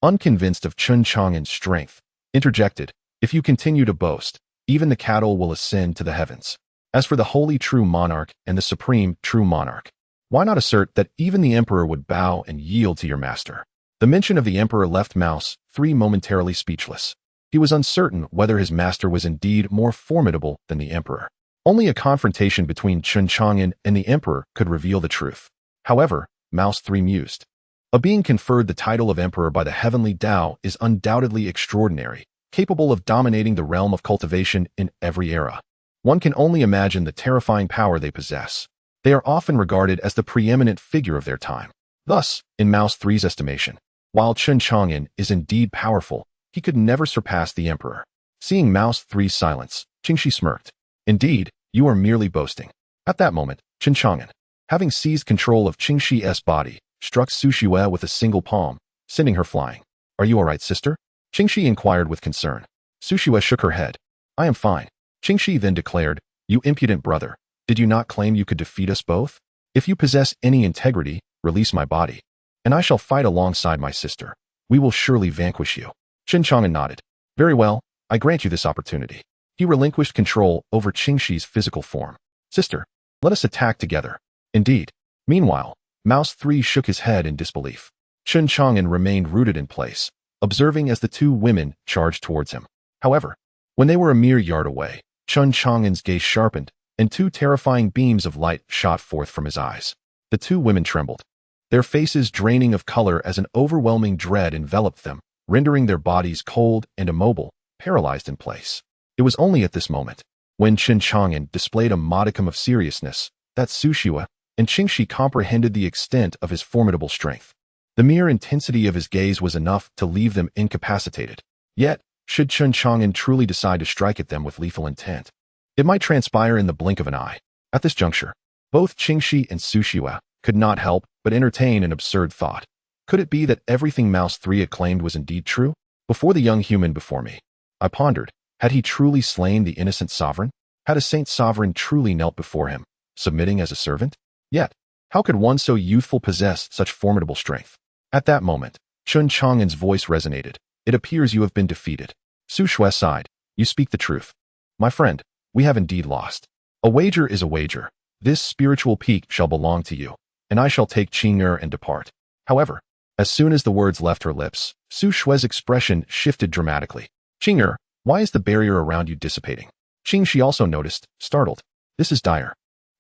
unconvinced of Chen Chang'an's strength, interjected, if you continue to boast, even the cattle will ascend to the heavens. As for the holy true monarch and the supreme true monarch, why not assert that even the emperor would bow and yield to your master? The mention of the emperor left Mouse 3 momentarily speechless. He was uncertain whether his master was indeed more formidable than the emperor. Only a confrontation between Chen Chang'an and the emperor could reveal the truth. However, Mouse 3 mused. A being conferred the title of emperor by the heavenly Tao is undoubtedly extraordinary, capable of dominating the realm of cultivation in every era. One can only imagine the terrifying power they possess. They are often regarded as the preeminent figure of their time. Thus, in Mouse 3's estimation, while Chen Chang'an is indeed powerful, he could never surpass the emperor. Seeing Mouse 3's silence, Chen Shi smirked. Indeed, you are merely boasting. At that moment, Chen Chang'an, having seized control of Chen Shi's body, struck Su Shui with a single palm, sending her flying. Are you all right, sister? Chen Shi inquired with concern. Su Shui shook her head. I am fine. Chen Shi then declared, you impudent brother, did you not claim you could defeat us both? If you possess any integrity, release my body, and I shall fight alongside my sister. We will surely vanquish you. Chen Chang'an nodded. Very well, I grant you this opportunity. He relinquished control over Chen Shi's physical form. Sister, let us attack together. Indeed. Meanwhile, Mouse 3 shook his head in disbelief. Chen Chang'an remained rooted in place, observing as the two women charged towards him. However, when they were a mere yard away, Chen Chang'an's gaze sharpened, and 2 terrifying beams of light shot forth from his eyes. The 2 women trembled, their faces draining of color as an overwhelming dread enveloped them, rendering their bodies cold and immobile, paralyzed in place. It was only at this moment, when Chen Chang'an displayed a modicum of seriousness, that Su Shui and Chen Shi comprehended the extent of his formidable strength. The mere intensity of his gaze was enough to leave them incapacitated. Yet, should Chen Chang'an truly decide to strike at them with lethal intent, it might transpire in the blink of an eye. At this juncture, both Chen Shi and Su Shui could not help but entertain an absurd thought. Could it be that everything Mouse 3 had claimed was indeed true? Before the young human before me, I pondered, had he truly slain the innocent sovereign? Had a saint sovereign truly knelt before him, submitting as a servant? Yet, How could one so youthful possess such formidable strength? At that moment, Chen Chang'an's voice resonated. It appears you have been defeated. Su Shui sighed. You speak the truth. My friend, we have indeed lost. A wager is a wager. This spiritual peak shall belong to you, and I shall take Qing'er and depart. However, as soon as the words left her lips, Su Shui's expression shifted dramatically. Qing'er, why is the barrier around you dissipating? Qing she also noticed, startled. This is dire.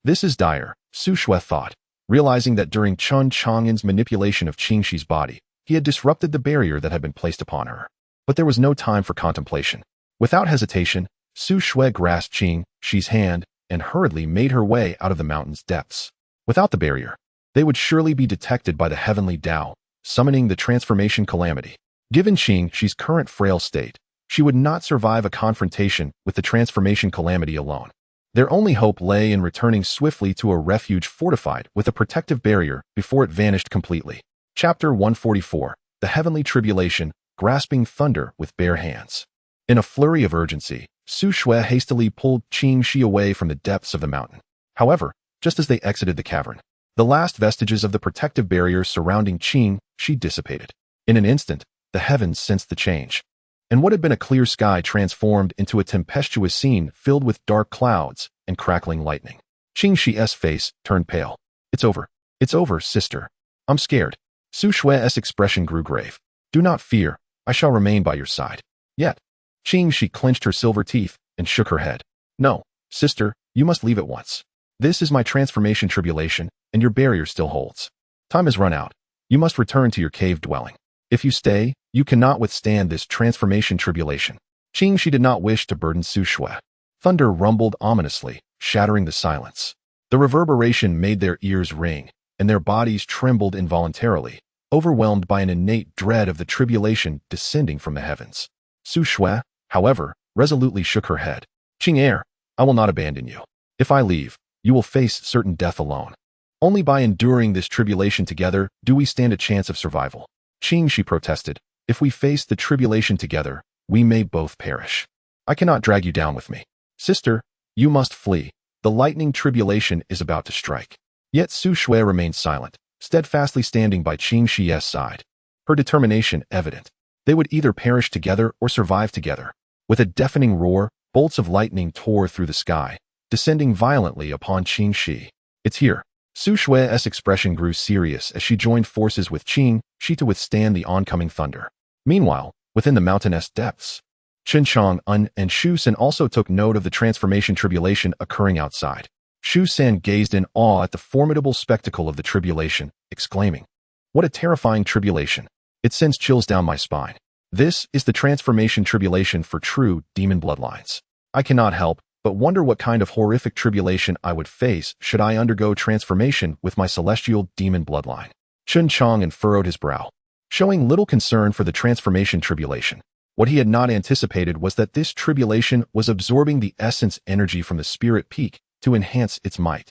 This is dire, Su Shui thought, realizing that during Chen Chang'an's manipulation of Qing Shi's body, he had disrupted the barrier that had been placed upon her. But there was no time for contemplation. Without hesitation, Su Shui grasped Qing Shi's hand and hurriedly made her way out of the mountain's depths. Without the barrier, they would surely be detected by the heavenly Tao, summoning the transformation calamity. Given Qing Shi's current frail state, she would not survive a confrontation with the transformation calamity alone. Their only hope lay in returning swiftly to a refuge fortified with a protective barrier before it vanished completely. Chapter 144, The Heavenly Tribulation, Grasping Thunder with Bare Hands. In a flurry of urgency, Su Shui hastily pulled Qing Shi away from the depths of the mountain. However, just as they exited the cavern, the last vestiges of the protective barrier surrounding Qing Shi dissipated. In an instant, the heavens sensed the change, and what had been a clear sky transformed into a tempestuous scene filled with dark clouds and crackling lightning. Qing Shi's face turned pale. It's over. It's over, sister. I'm scared. Su Shui's expression grew grave. Do not fear. I shall remain by your side. Yet, Qing Shi clenched her silver teeth and shook her head. No, sister, you must leave at once. This is my transformation tribulation, and your barrier still holds. Time has run out. You must return to your cave dwelling. If you stay, you cannot withstand this transformation tribulation. Qing Shi did not wish to burden Su Shui. Thunder rumbled ominously, shattering the silence. The reverberation made their ears ring, and their bodies trembled involuntarily, overwhelmed by an innate dread of the tribulation descending from the heavens. Su Shui, however, resolutely shook her head. Qing'er, I will not abandon you. If I leave, you will face certain death alone. Only by enduring this tribulation together do we stand a chance of survival. Qing Shi protested. If we face the tribulation together, we may both perish. I cannot drag you down with me. Sister, you must flee. The lightning tribulation is about to strike. Yet Su Shui remained silent, steadfastly standing by Qing Shi's side. Her determination evident. They would either perish together or survive together. With a deafening roar, bolts of lightning tore through the sky, descending violently upon Qing Shi. It's here. Su Shui's expression grew serious as she joined forces with Qing Shi to withstand the oncoming thunder. Meanwhile, within the mountainous depths, Chen Chang'an and Shu San also took note of the transformation tribulation occurring outside. Shu San gazed in awe at the formidable spectacle of the tribulation, exclaiming, "What a terrifying tribulation! It sends chills down my spine. This is the transformation tribulation for true demon bloodlines. I cannot help but wonder what kind of horrific tribulation I would face should I undergo transformation with my celestial demon bloodline." Chen Chang'an furrowed his brow, showing little concern for the transformation tribulation. What he had not anticipated was that this tribulation was absorbing the essence energy from the spirit peak to enhance its might.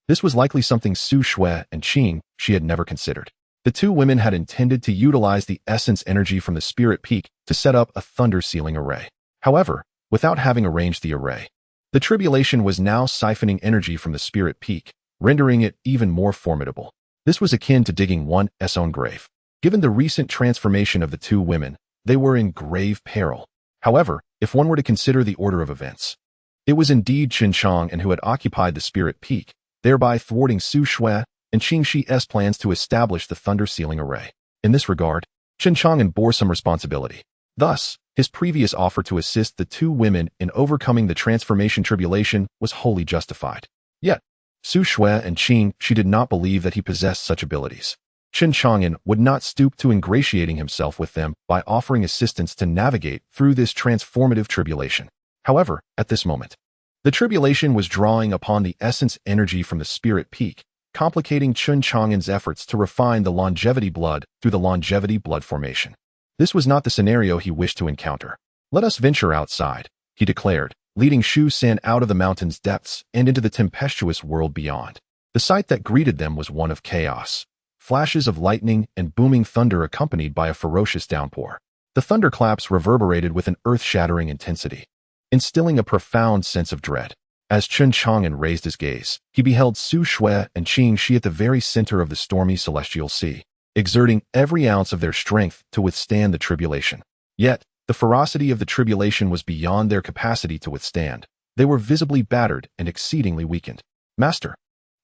This was likely something Su Shui and Qing Shi had never considered. The two women had intended to utilize the essence energy from the spirit peak to set up a thunder sealing array. However, without having arranged the array, the tribulation was now siphoning energy from the spirit peak, rendering it even more formidable. This was akin to digging one's own grave. Given the recent transformation of the two women, they were in grave peril. However, if one were to consider the order of events, it was indeed Chen Chang'an who had occupied the spirit peak, thereby thwarting Su Shui and Qing Shi's plans to establish the thunder sealing array. In this regard, Chen Chang'an bore some responsibility. Thus, his previous offer to assist the two women in overcoming the transformation tribulation was wholly justified. Yet, Su Shui and Qing Shi did not believe that he possessed such abilities. Chen Chang'an would not stoop to ingratiating himself with them by offering assistance to navigate through this transformative tribulation. However, at this moment, the tribulation was drawing upon the essence energy from the spirit peak, complicating Chen Chang'an's efforts to refine the longevity blood through the longevity blood formation. This was not the scenario he wished to encounter. Let us venture outside, he declared, leading Shu San out of the mountain's depths and into the tempestuous world beyond. The sight that greeted them was one of chaos. Flashes of lightning and booming thunder accompanied by a ferocious downpour. The thunderclaps reverberated with an earth-shattering intensity, instilling a profound sense of dread. As Chen Chang'an raised his gaze, he beheld Su Shui and Qing Shi at the very center of the stormy celestial sea, exerting every ounce of their strength to withstand the tribulation. Yet, the ferocity of the tribulation was beyond their capacity to withstand. They were visibly battered and exceedingly weakened. Master,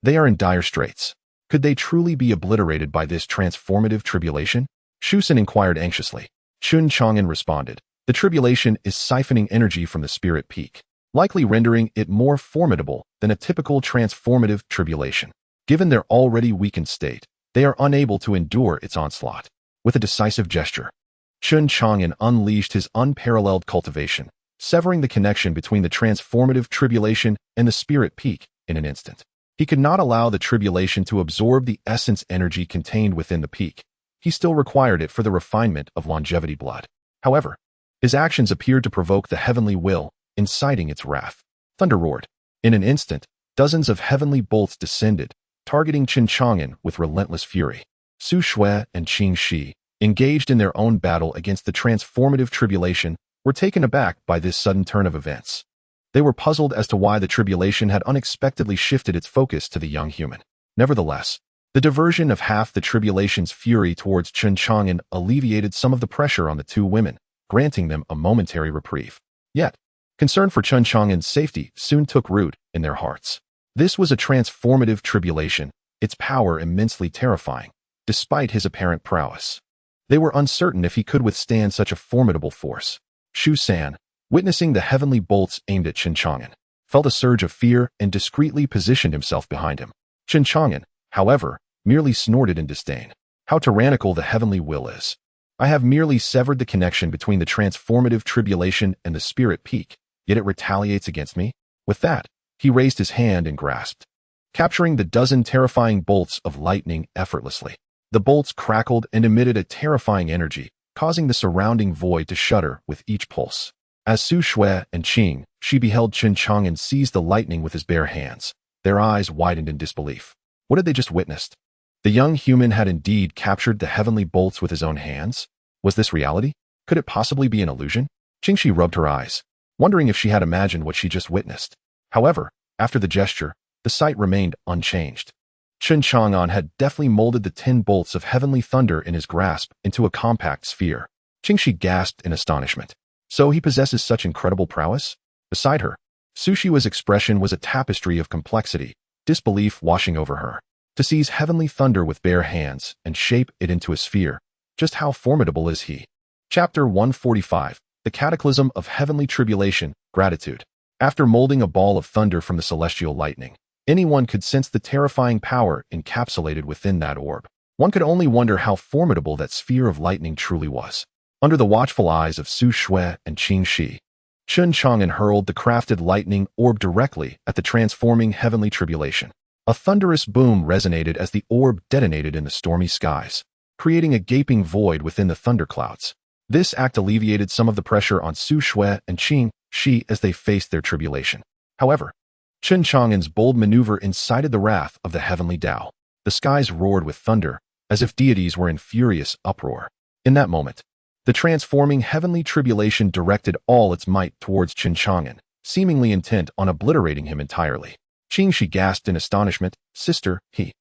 they are in dire straits. Could they truly be obliterated by this transformative tribulation? Shu Sen inquired anxiously. Chen Chang'an responded, the tribulation is siphoning energy from the spirit peak, likely rendering it more formidable than a typical transformative tribulation. Given their already weakened state, they are unable to endure its onslaught. With a decisive gesture, Chen Chang'an unleashed his unparalleled cultivation, severing the connection between the transformative tribulation and the spirit peak in an instant. He could not allow the tribulation to absorb the essence energy contained within the peak. He still required it for the refinement of longevity blood. However, his actions appeared to provoke the heavenly will, inciting its wrath. Thunder roared. In an instant, dozens of heavenly bolts descended, targeting Chen Chang'an with relentless fury. Su Shui and Qing Shi, engaged in their own battle against the transformative tribulation, were taken aback by this sudden turn of events. They were puzzled as to why the tribulation had unexpectedly shifted its focus to the young human. Nevertheless, the diversion of half the tribulation's fury towards Chen Chang'an alleviated some of the pressure on the two women, granting them a momentary reprieve. Yet, concern for Chen Chang'an's safety soon took root in their hearts. This was a transformative tribulation, its power immensely terrifying, despite his apparent prowess. They were uncertain if he could withstand such a formidable force. Shu San, witnessing the heavenly bolts aimed at Chen Chang'an, felt a surge of fear and discreetly positioned himself behind him. Chen Chang'an, however, merely snorted in disdain. How tyrannical the heavenly will is. I have merely severed the connection between the transformative tribulation and the spirit peak, yet it retaliates against me? With that, he raised his hand and grasped, capturing the dozen terrifying bolts of lightning effortlessly. The bolts crackled and emitted a terrifying energy, causing the surrounding void to shudder with each pulse. As Su Shui and Qing Shi beheld Chen Chang'an seize the lightning with his bare hands, their eyes widened in disbelief. What had they just witnessed? The young human had indeed captured the heavenly bolts with his own hands? Was this reality? Could it possibly be an illusion? Qing Shi rubbed her eyes, wondering if she had imagined what she just witnessed. However, after the gesture, the sight remained unchanged. Chen Chang'an had deftly molded the 10 bolts of heavenly thunder in his grasp into a compact sphere. Qing Shi gasped in astonishment. So he possesses such incredible prowess? Beside her, Su Shi's expression was a tapestry of complexity, disbelief washing over her. To seize heavenly thunder with bare hands and shape it into a sphere, just how formidable is he? Chapter 145, The Cataclysm of Heavenly Tribulation, Gratitude. After molding a ball of thunder from the celestial lightning, anyone could sense the terrifying power encapsulated within that orb. One could only wonder how formidable that sphere of lightning truly was. Under the watchful eyes of Su Shui and Qing Shi, Chen Chang'an hurled the crafted lightning orb directly at the transforming heavenly tribulation. A thunderous boom resonated as the orb detonated in the stormy skies, creating a gaping void within the thunderclouds. This act alleviated some of the pressure on Su Shui and Qing Shi as they faced their tribulation. However, Chen Chang'an's bold maneuver incited the wrath of the heavenly Tao. The skies roared with thunder, as if deities were in furious uproar. In that moment, the transforming heavenly tribulation directed all its might towards Chen Chang'an, seemingly intent on obliterating him entirely. Qing Shi gasped in astonishment. Sister, he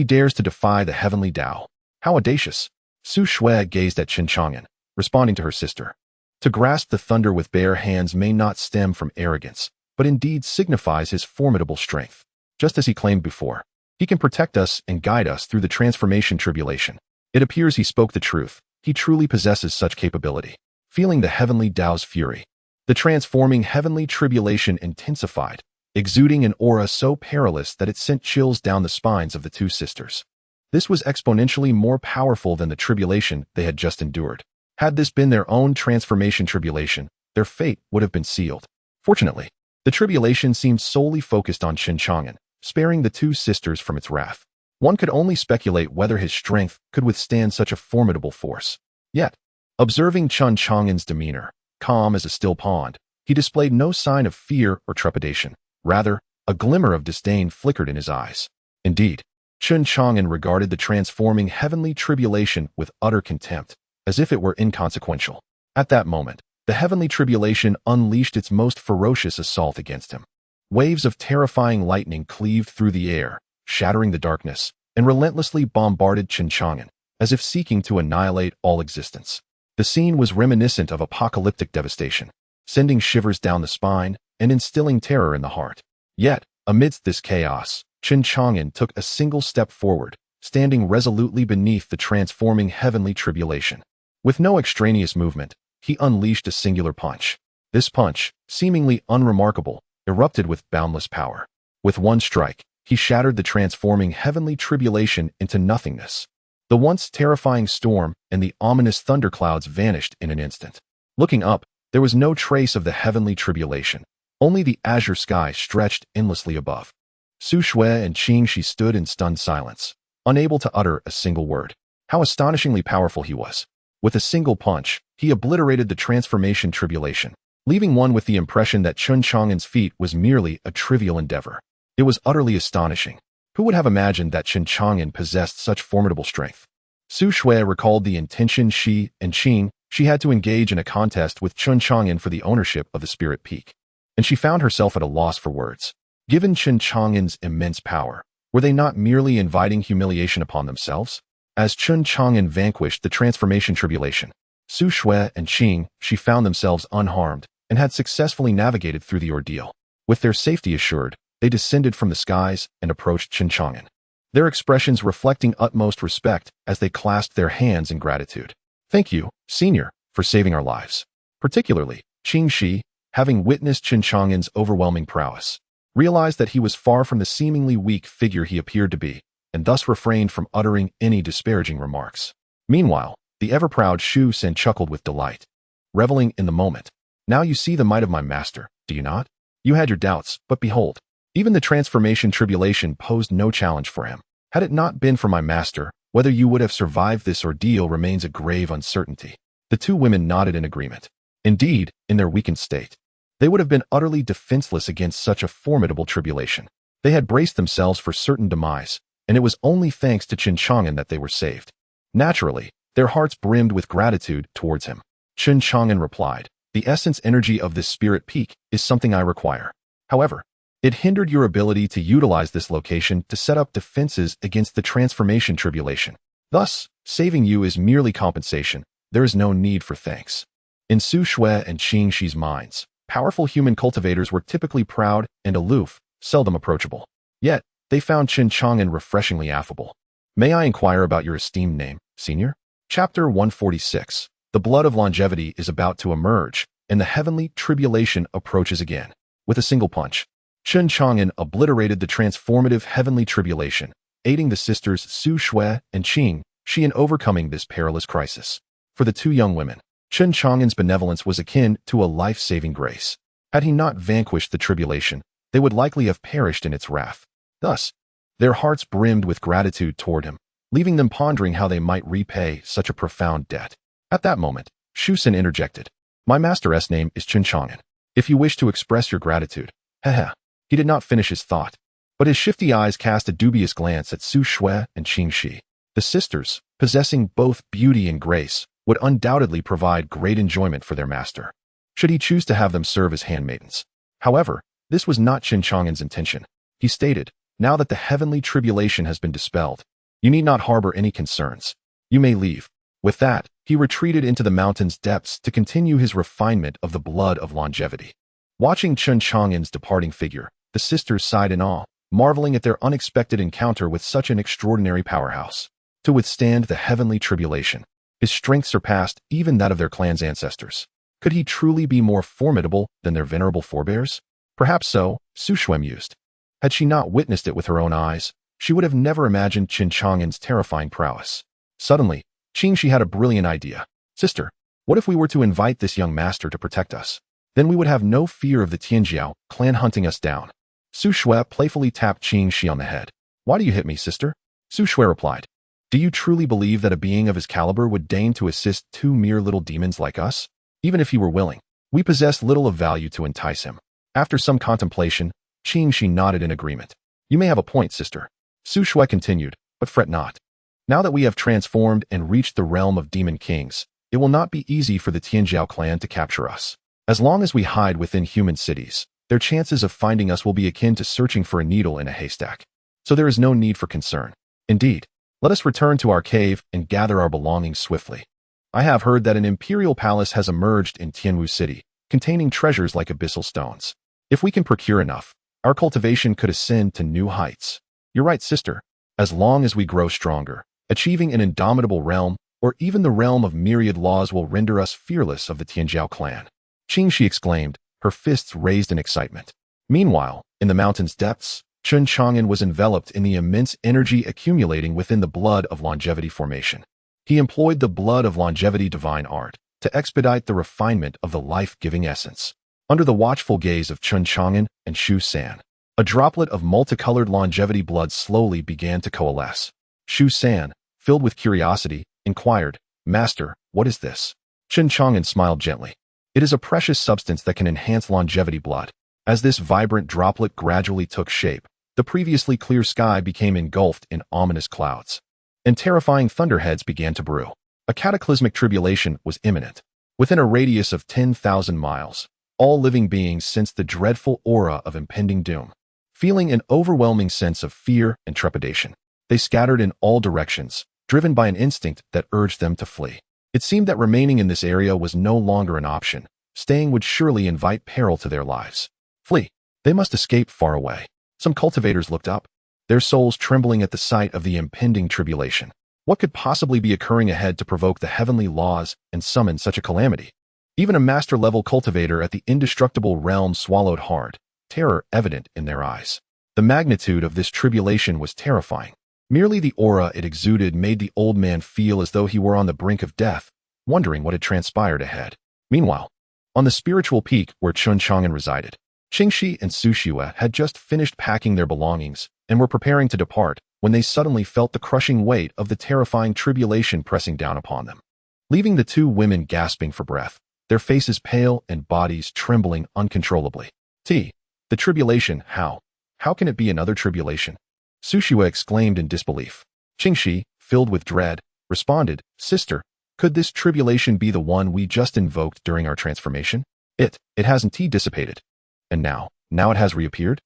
dares to defy the heavenly Tao. How audacious! Su Shui gazed at Chen Chang'an, responding to her sister. To grasp the thunder with bare hands may not stem from arrogance, but indeed signifies his formidable strength. Just as he claimed before, he can protect us and guide us through the transformation tribulation. It appears he spoke the truth. He truly possesses such capability. Feeling the heavenly Tao's fury, the transforming heavenly tribulation intensified, exuding an aura so perilous that it sent chills down the spines of the two sisters. This was exponentially more powerful than the tribulation they had just endured. Had this been their own transformation tribulation, their fate would have been sealed. Fortunately, the tribulation seemed solely focused on Chen Chang'an, sparing the two sisters from its wrath. One could only speculate whether his strength could withstand such a formidable force. Yet, observing Chen Chang'an's demeanor, calm as a still pond, he displayed no sign of fear or trepidation. Rather, a glimmer of disdain flickered in his eyes. Indeed, Chen Chang'an regarded the transforming heavenly tribulation with utter contempt, as if it were inconsequential. At that moment, the heavenly tribulation unleashed its most ferocious assault against him. Waves of terrifying lightning cleaved through the air, shattering the darkness, and relentlessly bombarded Chen Chang'an, as if seeking to annihilate all existence. The scene was reminiscent of apocalyptic devastation, sending shivers down the spine and instilling terror in the heart. Yet, amidst this chaos, Chen Chang'an took a single step forward, standing resolutely beneath the transforming heavenly tribulation. With no extraneous movement, he unleashed a singular punch. This punch, seemingly unremarkable, erupted with boundless power. With one strike, he shattered the transforming heavenly tribulation into nothingness. The once terrifying storm and the ominous thunderclouds vanished in an instant. Looking up, there was no trace of the heavenly tribulation. Only the azure sky stretched endlessly above. Su Shui and Qing Shi stood in stunned silence, unable to utter a single word. How astonishingly powerful he was. With a single punch, he obliterated the transformation tribulation, leaving one with the impression that Chen Chang'an's feat was merely a trivial endeavor. It was utterly astonishing. Who would have imagined that Chen Chang'an possessed such formidable strength? Su Shui recalled the intention she and Qing Shi had to engage in a contest with Chen Chang'an for the ownership of the Spirit Peak, and she found herself at a loss for words. Given Chen Chang'an's immense power, were they not merely inviting humiliation upon themselves? As Chen Chang'an vanquished the transformation tribulation, Su Shui and Qing Shi found themselves unharmed and had successfully navigated through the ordeal. With their safety assured, they descended from the skies and approached Chen Chang'an, their expressions reflecting utmost respect as they clasped their hands in gratitude. "Thank you, Senior, for saving our lives." Particularly, Qing Shi, having witnessed Chen Chang'an's overwhelming prowess, realized that he was far from the seemingly weak figure he appeared to be, and thus refrained from uttering any disparaging remarks. Meanwhile, the ever-proud Shu Sen chuckled with delight, reveling in the moment. "Now you see the might of my master, do you not? You had your doubts, but behold, even the transformation tribulation posed no challenge for him. Had it not been for my master, whether you would have survived this ordeal remains a grave uncertainty." The two women nodded in agreement. Indeed, in their weakened state, they would have been utterly defenseless against such a formidable tribulation. They had braced themselves for certain demise, and it was only thanks to Chen Chang'an that they were saved. Naturally, their hearts brimmed with gratitude towards him. Chen Chang'an replied, "The essence energy of this spirit peak is something I require. However, it hindered your ability to utilize this location to set up defenses against the transformation tribulation. Thus, saving you is merely compensation. There is no need for thanks." In Su Shui and Qing Shi's minds, powerful human cultivators were typically proud and aloof, seldom approachable. Yet, they found Chen Chang'an refreshingly affable. "May I inquire about your esteemed name, Senior?" Chapter 146. The blood of longevity is about to emerge, and the heavenly tribulation approaches again. With a single punch, Chen Chang'an obliterated the transformative heavenly tribulation, aiding the sisters Su Shui and Qing Shi in overcoming this perilous crisis. For the two young women, Chen Chang'an's benevolence was akin to a life-saving grace. Had he not vanquished the tribulation, they would likely have perished in its wrath. Thus, their hearts brimmed with gratitude toward him, leaving them pondering how they might repay such a profound debt. At that moment, Shu Sen interjected, "My master's name is Chen Chang'an. If you wish to express your gratitude." Heh. He did not finish his thought, but his shifty eyes cast a dubious glance at Su Shui and Qing Shi. The sisters, possessing both beauty and grace, would undoubtedly provide great enjoyment for their master, should he choose to have them serve as handmaidens. However, this was not Chen Chang'an's intention. He stated, "Now that the heavenly tribulation has been dispelled, you need not harbor any concerns. You may leave." With that, he retreated into the mountain's depths to continue his refinement of the blood of longevity. Watching Chen Chang'an's departing figure, the sisters sighed in awe, marveling at their unexpected encounter with such an extraordinary powerhouse. To withstand the heavenly tribulation, his strength surpassed even that of their clan's ancestors. Could he truly be more formidable than their venerable forebears? Perhaps so, Su Shui mused. Had she not witnessed it with her own eyes, she would have never imagined Chen Chang'an's terrifying prowess. Suddenly, Qing Shi had a brilliant idea. "Sister, what if we were to invite this young master to protect us? Then we would have no fear of the Tianjiao clan hunting us down." Su Shui playfully tapped Qing Shi on the head. "Why do you hit me, sister?" Su Shui replied, "Do you truly believe that a being of his caliber would deign to assist two mere little demons like us? Even if he were willing, we possess little of value to entice him." After some contemplation, Qing Shi nodded in agreement. "You may have a point, sister." Su Shui continued, "But fret not. Now that we have transformed and reached the realm of demon kings, it will not be easy for the Tianjiao clan to capture us. As long as we hide within human cities, their chances of finding us will be akin to searching for a needle in a haystack. So there is no need for concern. Indeed, let us return to our cave and gather our belongings swiftly. I have heard that an imperial palace has emerged in Tianwu City, containing treasures like abyssal stones. If we can procure enough, our cultivation could ascend to new heights. You're right, sister. As long as we grow stronger, achieving an indomitable realm, or even the realm of myriad laws will render us fearless of the Tianjiao clan. Qingxi exclaimed, her fists raised in excitement. Meanwhile, in the mountain's depths, Chen Chang'an was enveloped in the immense energy accumulating within the blood of longevity formation. He employed the blood of longevity divine art to expedite the refinement of the life-giving essence. Under the watchful gaze of Chen Chang'an and Xu San, a droplet of multicolored longevity blood slowly began to coalesce. Xu San, filled with curiosity, inquired, "Master, what is this?" Chen Chang'an smiled gently. "It is a precious substance that can enhance longevity blood." As this vibrant droplet gradually took shape, the previously clear sky became engulfed in ominous clouds, and terrifying thunderheads began to brew. A cataclysmic tribulation was imminent. Within a radius of 10,000 miles, all living beings sensed the dreadful aura of impending doom. Feeling an overwhelming sense of fear and trepidation, they scattered in all directions, driven by an instinct that urged them to flee. It seemed that remaining in this area was no longer an option. Staying would surely invite peril to their lives. Flee. They must escape far away. Some cultivators looked up, their souls trembling at the sight of the impending tribulation. What could possibly be occurring ahead to provoke the heavenly laws and summon such a calamity? Even a master-level cultivator at the indestructible realm swallowed hard, terror evident in their eyes. The magnitude of this tribulation was terrifying. Merely the aura it exuded made the old man feel as though he were on the brink of death, wondering what had transpired ahead. Meanwhile, on the spiritual peak where Chen Chang'an resided, Qingxi and Su Xue had just finished packing their belongings and were preparing to depart when they suddenly felt the crushing weight of the terrifying tribulation pressing down upon them, leaving the two women gasping for breath, their faces pale and bodies trembling uncontrollably. The tribulation, how? How can it be another tribulation? Su Xue exclaimed in disbelief. Qingxi, filled with dread, responded, "Sister, could this tribulation be the one we just invoked during our transformation? It has indeed dissipated. And now it has reappeared?"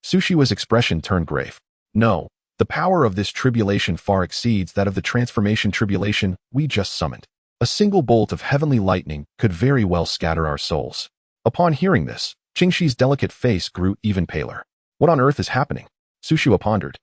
Su Xue's expression turned grave. "No, the power of this tribulation far exceeds that of the transformation tribulation we just summoned. A single bolt of heavenly lightning could very well scatter our souls." Upon hearing this, Qingxi's delicate face grew even paler. "What on earth is happening?" Su Xue pondered.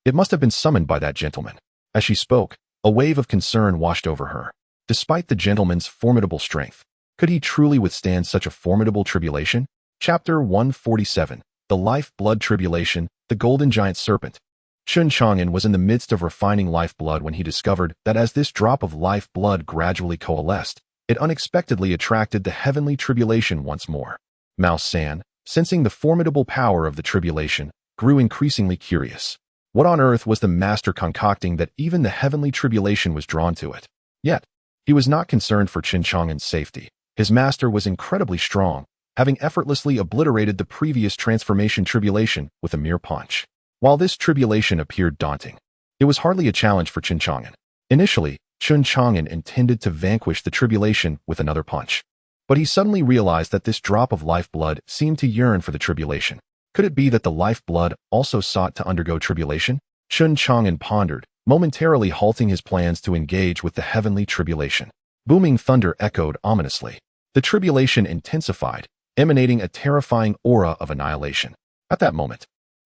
It must have been summoned by that gentleman. As she spoke, a wave of concern washed over her. Despite the gentleman's formidable strength, could he truly withstand such a formidable tribulation? Chapter 147, The Life-Blood Tribulation, the Golden Giant Serpent. Chen Chang'an was in the midst of refining lifeblood when he discovered that as this drop of lifeblood gradually coalesced, it unexpectedly attracted the heavenly tribulation once more. Mao San, sensing the formidable power of the tribulation, grew increasingly curious. What on earth was the master concocting that even the heavenly tribulation was drawn to it? Yet, he was not concerned for Chen Chang'an's safety. His master was incredibly strong, having effortlessly obliterated the previous transformation tribulation with a mere punch. While this tribulation appeared daunting, it was hardly a challenge for Chen Chang'an. Initially, Chen Chang'an intended to vanquish the tribulation with another punch. But he suddenly realized that this drop of lifeblood seemed to yearn for the tribulation. Could it be that the lifeblood also sought to undergo tribulation? Chen Chang'an pondered, momentarily halting his plans to engage with the heavenly tribulation. Booming thunder echoed ominously. The tribulation intensified, emanating a terrifying aura of annihilation. At that moment,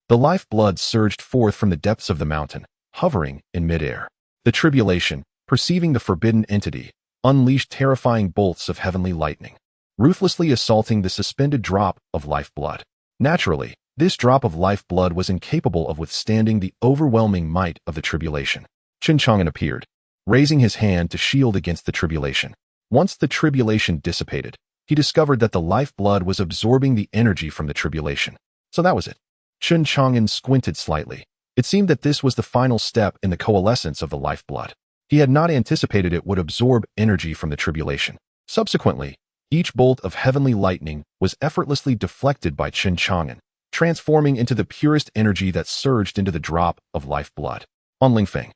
the lifeblood surged forth from the depths of the mountain, hovering in midair. The tribulation, perceiving the forbidden entity, unleashed terrifying bolts of heavenly lightning, ruthlessly assaulting the suspended drop of lifeblood. Naturally, this drop of lifeblood was incapable of withstanding the overwhelming might of the tribulation. Chen Chang'an appeared, raising his hand to shield against the tribulation. Once the tribulation dissipated, he discovered that the lifeblood was absorbing the energy from the tribulation. So that was it. Chen Chang'an squinted slightly. It seemed that this was the final step in the coalescence of the lifeblood. He had not anticipated it would absorb energy from the tribulation. Subsequently, each bolt of heavenly lightning was effortlessly deflected by Chen Chang'an, transforming into the purest energy that surged into the drop of lifeblood. On Lingfeng,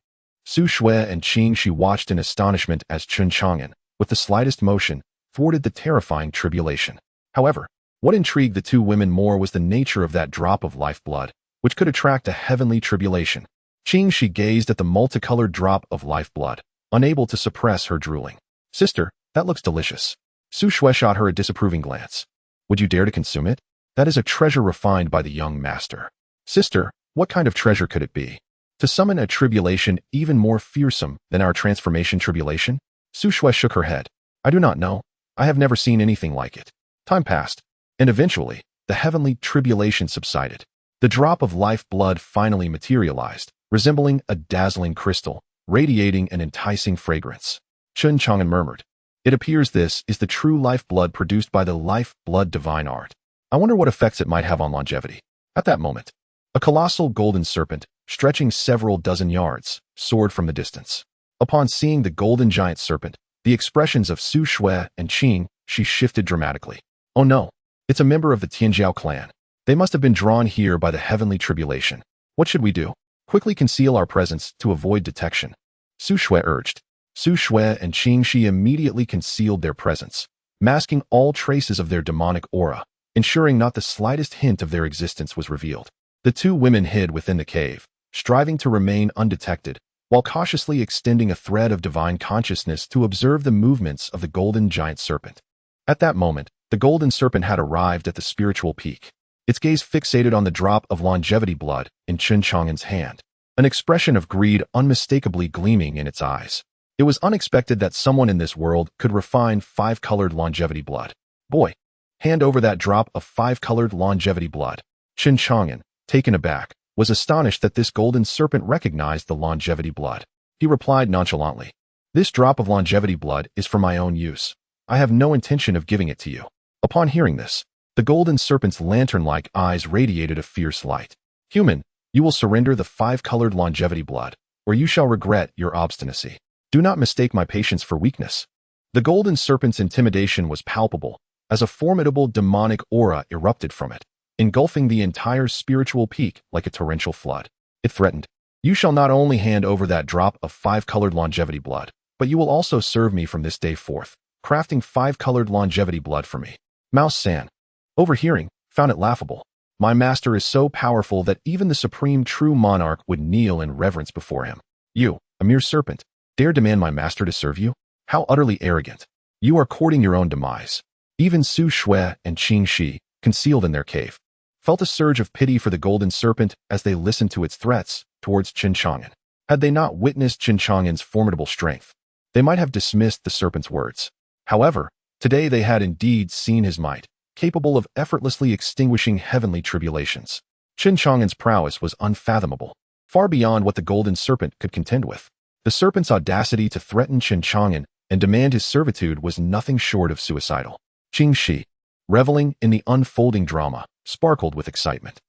Su Xue and Qingxi watched in astonishment as Chen Chang'an, with the slightest motion, thwarted the terrifying tribulation. However, What intrigued the two women more was the nature of that drop of lifeblood, which could attract a heavenly tribulation. She gazed at the multicolored drop of lifeblood, unable to suppress her drooling. Sister, that looks delicious. Su Shui shot her a disapproving glance. Would you dare to consume it? That is a treasure refined by the young master. Sister, what kind of treasure could it be? To summon a tribulation even more fearsome than our transformation tribulation? Su Shui shook her head. I do not know. I have never seen anything like it. Time passed, and eventually, the heavenly tribulation subsided. The drop of life-blood finally materialized, resembling a dazzling crystal, radiating an enticing fragrance. Chen Chang'an murmured. It appears this is the true life-blood produced by the life-blood divine art. I wonder what effects it might have on longevity. At that moment, a colossal golden serpent, stretching several dozen yards, soared from the distance. Upon seeing the golden giant serpent, the expressions of Su Shui and Qing Shi shifted dramatically. Oh no, it's a member of the Tianjiao clan. They must have been drawn here by the heavenly tribulation. What should we do? Quickly conceal our presence to avoid detection. Su Shui urged. Su Shui and Qing Shi immediately concealed their presence, masking all traces of their demonic aura, ensuring not the slightest hint of their existence was revealed. The two women hid within the cave, striving to remain undetected, while cautiously extending a thread of divine consciousness to observe the movements of the golden giant serpent. At that moment, the golden serpent had arrived at the spiritual peak, its gaze fixated on the drop of longevity blood in Chen Chang'an's hand, an expression of greed unmistakably gleaming in its eyes. It was unexpected that someone in this world could refine five-colored longevity blood. Boy, hand over that drop of five-colored longevity blood. Chen Chang'an, taken aback, was astonished that this golden serpent recognized the longevity blood. He replied nonchalantly, This drop of longevity blood is for my own use. I have no intention of giving it to you. Upon hearing this, the golden serpent's lantern-like eyes radiated a fierce light. Human, you will surrender the five-colored longevity blood, or you shall regret your obstinacy. Do not mistake my patience for weakness. The golden serpent's intimidation was palpable, as a formidable demonic aura erupted from it, engulfing the entire spiritual peak like a torrential flood. It threatened, You shall not only hand over that drop of five-colored longevity blood, but you will also serve me from this day forth, crafting five-colored longevity blood for me. Mouse San, overhearing, found it laughable. My master is so powerful that even the supreme true monarch would kneel in reverence before him. You, a mere serpent, dare demand my master to serve you? How utterly arrogant. You are courting your own demise. Even Su Shui and Qing Shi, concealed in their cave, felt a surge of pity for the golden serpent as they listened to its threats towards Chen Chang'an. Had they not witnessed Chen Chang'an's formidable strength, they might have dismissed the serpent's words. However, today they had indeed seen his might, capable of effortlessly extinguishing heavenly tribulations. Chen Chang'an's prowess was unfathomable, far beyond what the golden serpent could contend with. The serpent's audacity to threaten Chen Chang'an and demand his servitude was nothing short of suicidal. Qing Shi, reveling in the unfolding drama, sparkled with excitement.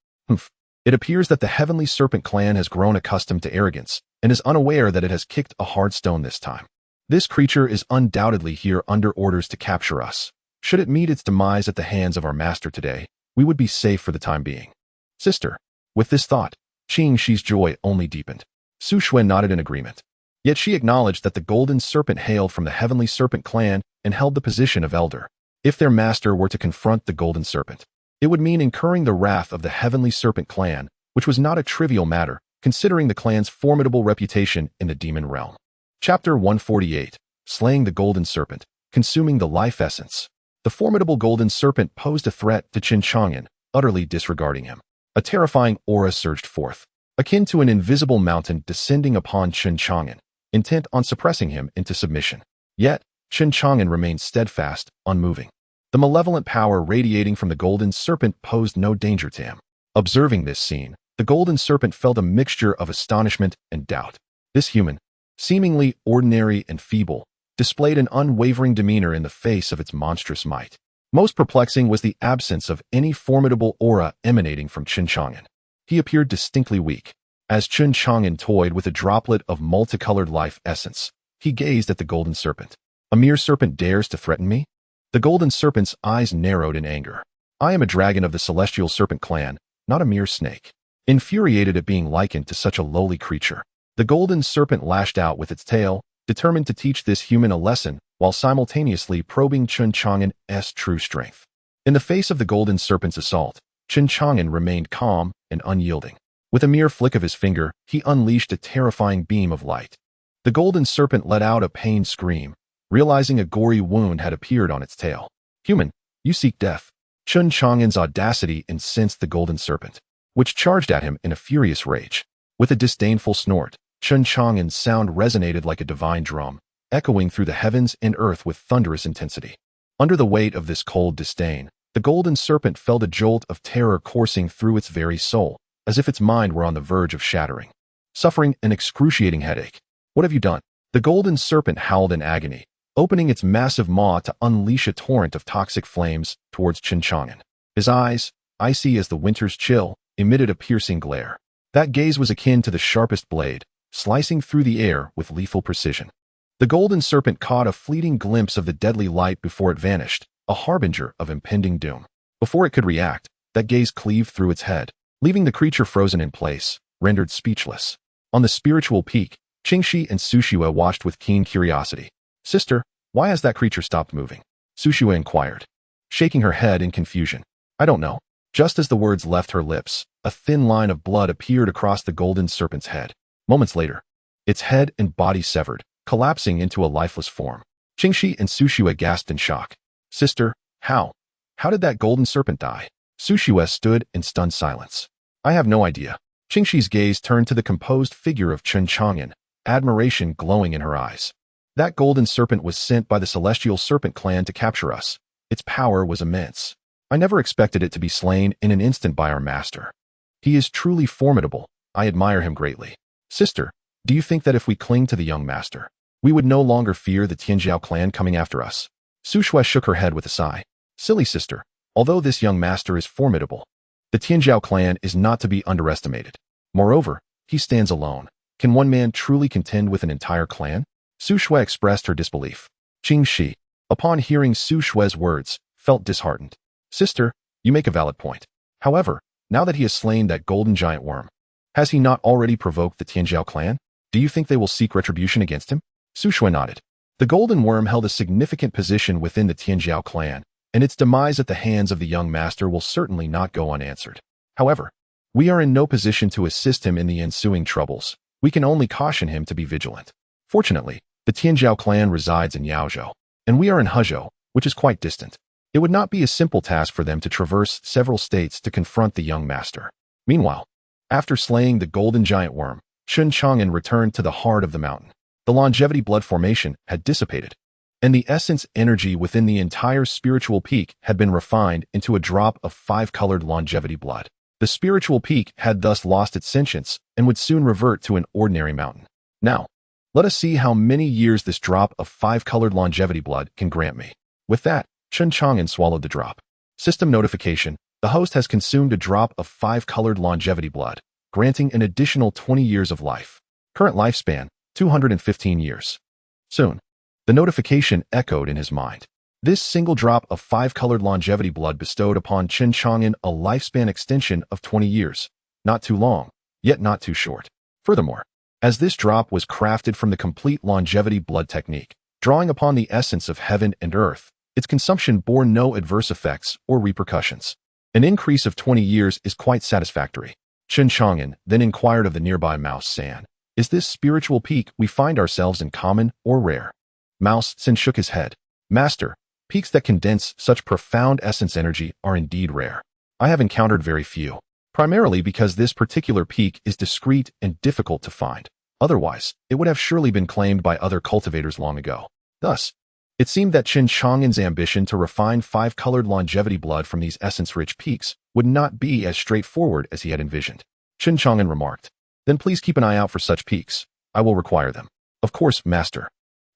It appears that the heavenly serpent clan has grown accustomed to arrogance and is unaware that it has kicked a hard stone this time. This creature is undoubtedly here under orders to capture us. Should it meet its demise at the hands of our master today, we would be safe for the time being. Sister, with this thought, Qing Shi's joy only deepened. Su Shui nodded in agreement. Yet she acknowledged that the golden serpent hailed from the heavenly serpent clan and held the position of elder. If their master were to confront the golden serpent, it would mean incurring the wrath of the heavenly serpent clan, which was not a trivial matter, considering the clan's formidable reputation in the demon realm. Chapter 148, Slaying the Golden Serpent, Consuming the Life Essence. The formidable golden serpent posed a threat to Chen Chang'an, utterly disregarding him. A terrifying aura surged forth, akin to an invisible mountain descending upon Chen Chang'an, intent on suppressing him into submission. Yet, Chen Chang'an remained steadfast, unmoving. The malevolent power radiating from the golden serpent posed no danger to him. Observing this scene, the golden serpent felt a mixture of astonishment and doubt. This human, seemingly ordinary and feeble, displayed an unwavering demeanor in the face of its monstrous might. Most perplexing was the absence of any formidable aura emanating from Chen Chang'an. He appeared distinctly weak. As Chen Chang'an toyed with a droplet of multicolored life essence, he gazed at the golden serpent. A mere serpent dares to threaten me? The golden serpent's eyes narrowed in anger. I am a dragon of the celestial serpent clan, not a mere snake. Infuriated at being likened to such a lowly creature, the golden serpent lashed out with its tail, determined to teach this human a lesson while simultaneously probing Chen Chang'an's true strength. In the face of the golden serpent's assault, Chen Chang'an remained calm and unyielding. With a mere flick of his finger, he unleashed a terrifying beam of light. The golden serpent let out a pained scream, realizing a gory wound had appeared on its tail. "Human, you seek death." Chen Chang'an's audacity incensed the golden serpent, which charged at him in a furious rage. With a disdainful snort, Chen Chang'an's sound resonated like a divine drum, echoing through the heavens and earth with thunderous intensity. Under the weight of this cold disdain, the golden serpent felt a jolt of terror coursing through its very soul, as if its mind were on the verge of shattering. Suffering an excruciating headache. "What have you done?" The golden serpent howled in agony, opening its massive maw to unleash a torrent of toxic flames towards Chen Chang'an. His eyes, icy as the winter's chill, emitted a piercing glare. That gaze was akin to the sharpest blade, slicing through the air with lethal precision. The golden serpent caught a fleeting glimpse of the deadly light before it vanished, a harbinger of impending doom. Before it could react, that gaze cleaved through its head, leaving the creature frozen in place, rendered speechless. On the spiritual peak, Qingxi and Sushue watched with keen curiosity. "Sister, why has that creature stopped moving?" Sushue inquired, shaking her head in confusion. "I don't know." Just as the words left her lips, a thin line of blood appeared across the golden serpent's head. Moments later, its head and body severed, collapsing into a lifeless form. Qingxi and Sushue gasped in shock. "Sister, how did that golden serpent die?" Sushue stood in stunned silence. "I have no idea." Qingxi's gaze turned to the composed figure of Chen Chang'an, admiration glowing in her eyes. "That golden serpent was sent by the celestial serpent clan to capture us. Its power was immense. I never expected it to be slain in an instant by our master. He is truly formidable. I admire him greatly. Sister, do you think that if we cling to the young master, we would no longer fear the Tianjiao clan coming after us?" Sushue shook her head with a sigh. "Silly sister, although this young master is formidable, the Tianjiao clan is not to be underestimated. Moreover, he stands alone. Can one man truly contend with an entire clan?" Sushue expressed her disbelief. Qingxi, upon hearing Sushue's words, felt disheartened. "Sister, you make a valid point. However, now that he has slain that golden giant worm, has he not already provoked the Tianjiao clan? Do you think they will seek retribution against him?" Sushue nodded. The golden worm held a significant position within the Tianjiao clan, and its demise at the hands of the young master will certainly not go unanswered. However, we are in no position to assist him in the ensuing troubles. We can only caution him to be vigilant. Fortunately, the Tianjiao clan resides in Yaozhou, and we are in Hezhou, which is quite distant. It would not be a simple task for them to traverse several states to confront the young master. Meanwhile, after slaying the golden giant worm, Chen Chang'an returned to the heart of the mountain. The longevity blood formation had dissipated, and the essence energy within the entire spiritual peak had been refined into a drop of 5-colored longevity blood. The spiritual peak had thus lost its sentience and would soon revert to an ordinary mountain. Now, let us see how many years this drop of 5-colored longevity blood can grant me. With that, Chen Chang'an swallowed the drop. System notification: the host has consumed a drop of 5-colored longevity blood, granting an additional 20 years of life. Current lifespan, 215 years. Soon, the notification echoed in his mind. This single drop of 5-colored longevity blood bestowed upon Chen Chang'an a lifespan extension of 20 years. Not too long, yet not too short. Furthermore, as this drop was crafted from the complete longevity blood technique, drawing upon the essence of heaven and earth, its consumption bore no adverse effects or repercussions. An increase of 20 years is quite satisfactory. Chen Chang'an then inquired of the nearby Mouse San, "Is this spiritual peak we find ourselves in common or rare?" Mouse San shook his head. "Master, peaks that condense such profound essence energy are indeed rare. I have encountered very few, primarily because this particular peak is discreet and difficult to find. Otherwise, it would have surely been claimed by other cultivators long ago." Thus, it seemed that Chen Chang'an's ambition to refine 5-colored longevity blood from these essence-rich peaks would not be as straightforward as he had envisioned. Chen Chang'an remarked, "Then please keep an eye out for such peaks. I will require them." "Of course, master."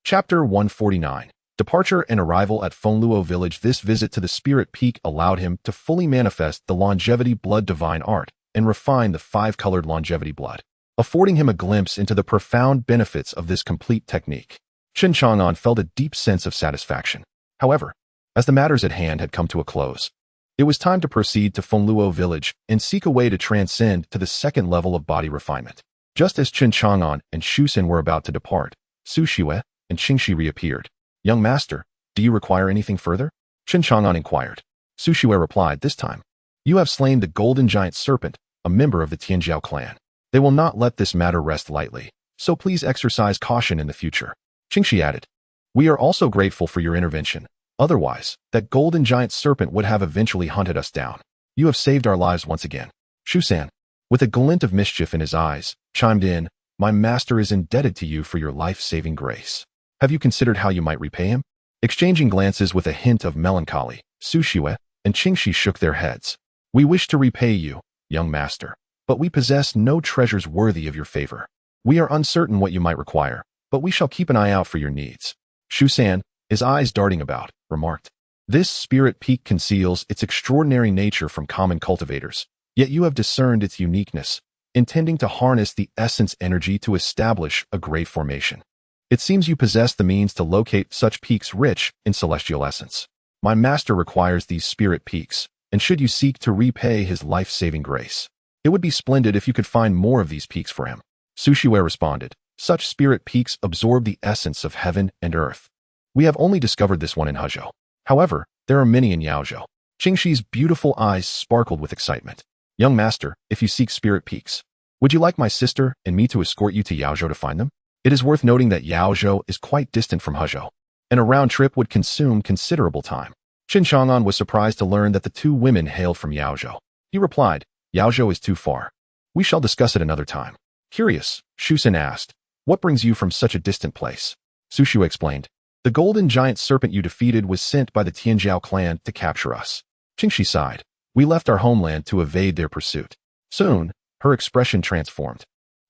Chapter 149. Departure and arrival at Fengluo village. This visit to the spirit peak allowed him to fully manifest the longevity blood divine art and refine the 5-colored longevity blood, affording him a glimpse into the profound benefits of this complete technique. Chen Chang'an felt a deep sense of satisfaction. However, as the matters at hand had come to a close, it was time to proceed to Fengluo village and seek a way to transcend to the second level of body refinement. Just as Chen Chang'an and Shu Xin were about to depart, Su Xue and Qingxi reappeared. "Young master, do you require anything further?" Chen Chang'an inquired. Sushiwe replied this time. You have slain the golden giant serpent, a member of the Tianjiao clan. They will not let this matter rest lightly, so please exercise caution in the future. Qingxi added. We are also grateful for your intervention. Otherwise, that golden giant serpent would have eventually hunted us down. You have saved our lives once again. Shu-san, with a glint of mischief in his eyes, chimed in, my master is indebted to you for your life-saving grace. Have you considered how you might repay him? Exchanging glances with a hint of melancholy, Sushiwe and Qingxi shook their heads. We wish to repay you, young master, but we possess no treasures worthy of your favor. We are uncertain what you might require, but we shall keep an eye out for your needs. Shu-san, his eyes darting about, remarked. This spirit peak conceals its extraordinary nature from common cultivators, yet you have discerned its uniqueness, intending to harness the essence energy to establish a great formation. It seems you possess the means to locate such peaks rich in celestial essence. My master requires these spirit peaks, and should you seek to repay his life-saving grace, it would be splendid if you could find more of these peaks for him. Sushiwe responded, such spirit peaks absorb the essence of heaven and earth. We have only discovered this one in Hezhou. However, there are many in Yaozhou. Qingxi's beautiful eyes sparkled with excitement. Young master, if you seek spirit peaks, would you like my sister and me to escort you to Yaozhou to find them? It is worth noting that Yaozhou is quite distant from Hezhou, and a round trip would consume considerable time. Chen Chang'an was surprised to learn that the two women hailed from Yaozhou. He replied, Yaozhou is too far. We shall discuss it another time. Curious, Shu-san asked, what brings you from such a distant place? Sushiwe explained, the golden giant serpent you defeated was sent by the Tianjiao clan to capture us. Qingxi sighed. We left our homeland to evade their pursuit. Soon, her expression transformed,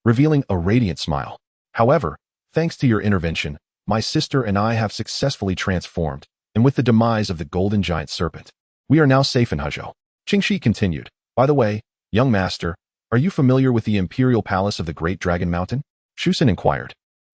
revealing a radiant smile. However, thanks to your intervention, my sister and I have successfully transformed, and with the demise of the golden giant serpent, we are now safe in Hezhou. Qingxi continued, by the way, young master, are you familiar with the imperial palace of the Great Dragon Mountain? Shu-san inquired.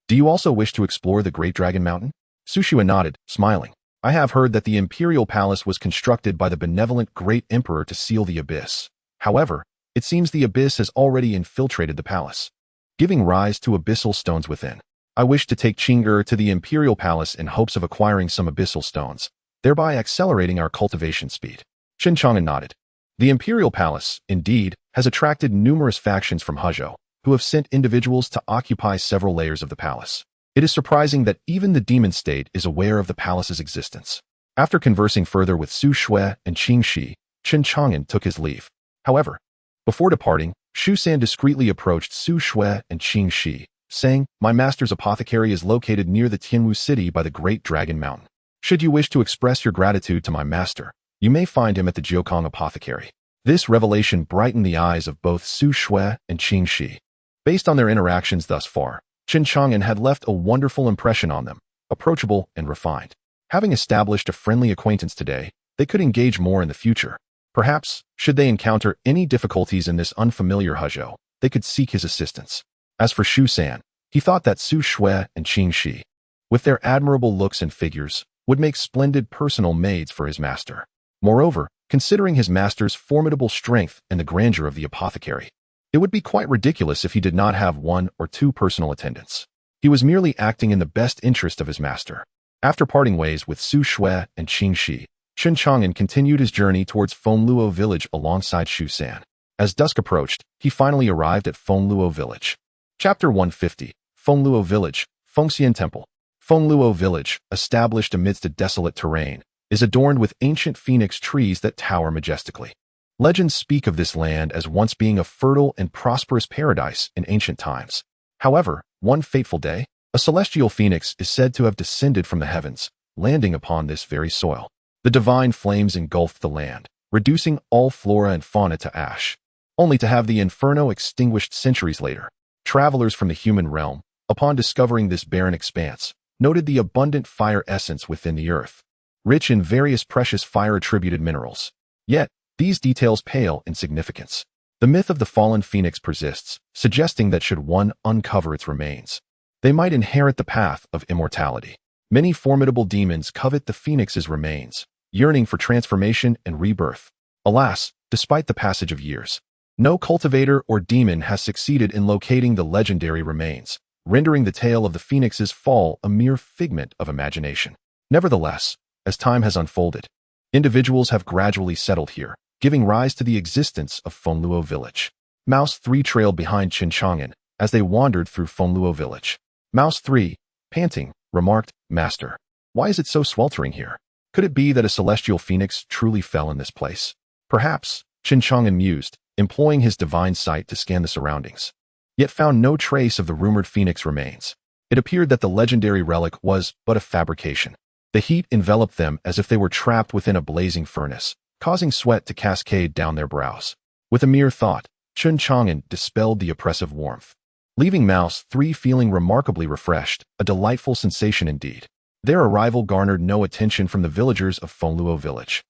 Do you also wish to explore the Great Dragon Mountain? Sushiwe nodded, smiling. I have heard that the imperial palace was constructed by the benevolent great emperor to seal the abyss. However, it seems the abyss has already infiltrated the palace, giving rise to abyssal stones within. I wish to take Chang'an to the imperial palace in hopes of acquiring some abyssal stones, thereby accelerating our cultivation speed. Chen Chang'an nodded. The imperial palace, indeed, has attracted numerous factions from Hezhou, who have sent individuals to occupy several layers of the palace. It is surprising that even the demon state is aware of the palace's existence. After conversing further with Su Shui and Qingxi, Chen Chang'an took his leave. However, before departing, Shu-san discreetly approached Su Shui and Qingxi, saying, my master's apothecary is located near the Tianwu city by the Great Dragon Mountain. Should you wish to express your gratitude to my master, you may find him at the Jiukong apothecary. This revelation brightened the eyes of both Su Shui and Qingxi. Based on their interactions thus far, Chen Chang'an had left a wonderful impression on them, approachable and refined. Having established a friendly acquaintance today, they could engage more in the future. Perhaps, should they encounter any difficulties in this unfamiliar Hezhou, they could seek his assistance. As for Shu-san, he thought that Su Shui and Qingxi, with their admirable looks and figures, would make splendid personal maids for his master. Moreover, considering his master's formidable strength and the grandeur of the apothecary, it would be quite ridiculous if he did not have one or two personal attendants. He was merely acting in the best interest of his master. After parting ways with Su Shui and Qingxi, Chen Chang'an continued his journey towards Fengluo village alongside Shu-san. As dusk approached, he finally arrived at Fengluo village. Chapter 150, Fengluo village, Fengxian temple. Fengluo village, established amidst a desolate terrain, is adorned with ancient phoenix trees that tower majestically. Legends speak of this land as once being a fertile and prosperous paradise in ancient times. However, one fateful day, a celestial phoenix is said to have descended from the heavens, landing upon this very soil. The divine flames engulfed the land, reducing all flora and fauna to ash, only to have the inferno extinguished centuries later. Travelers from the human realm, upon discovering this barren expanse, noted the abundant fire essence within the earth, rich in various precious fire-attributed minerals. Yet, these details pale in significance. The myth of the fallen phoenix persists, suggesting that should one uncover its remains, they might inherit the path of immortality. Many formidable demons covet the phoenix's remains, yearning for transformation and rebirth. Alas, despite the passage of years, no cultivator or demon has succeeded in locating the legendary remains, rendering the tale of the phoenix's fall a mere figment of imagination. Nevertheless, as time has unfolded, Individuals have gradually settled here, giving rise to the existence of Fengluo village. Mouse 3 trailed behind Chen Chang'an as they wandered through Fengluo village. Mouse 3, panting, remarked, "Master, why is it so sweltering here? Could it be that a celestial phoenix truly fell in this place?" "Perhaps," Chen Chang'an mused, employing his divine sight to scan the surroundings, yet found no trace of the rumored phoenix remains. It appeared that the legendary relic was but a fabrication. The heat enveloped them as if they were trapped within a blazing furnace, causing sweat to cascade down their brows. With a mere thought, Chen Chang'an dispelled the oppressive warmth, leaving Mouse 3 feeling remarkably refreshed, a delightful sensation indeed. Their arrival garnered no attention from the villagers of Fengluo village,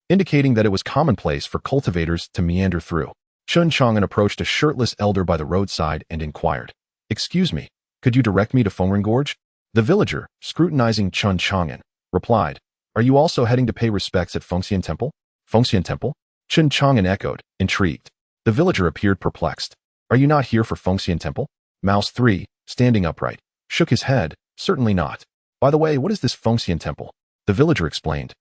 indicating that it was commonplace for cultivators to meander through. Chen Chang'an approached a shirtless elder by the roadside and inquired, "Excuse me, could you direct me to Fengren Gorge?" The villager, scrutinizing Chen Chang'an, replied, "Are you also heading to pay respects at Fengxian Temple?" "Fengxian Temple?" Chen Chang'an echoed, intrigued. The villager appeared perplexed. "Are you not here for Fengxian Temple?" Mouse 3, standing upright, shook his head, "Certainly not. By the way, what is this Fengxian Temple?" The villager explained.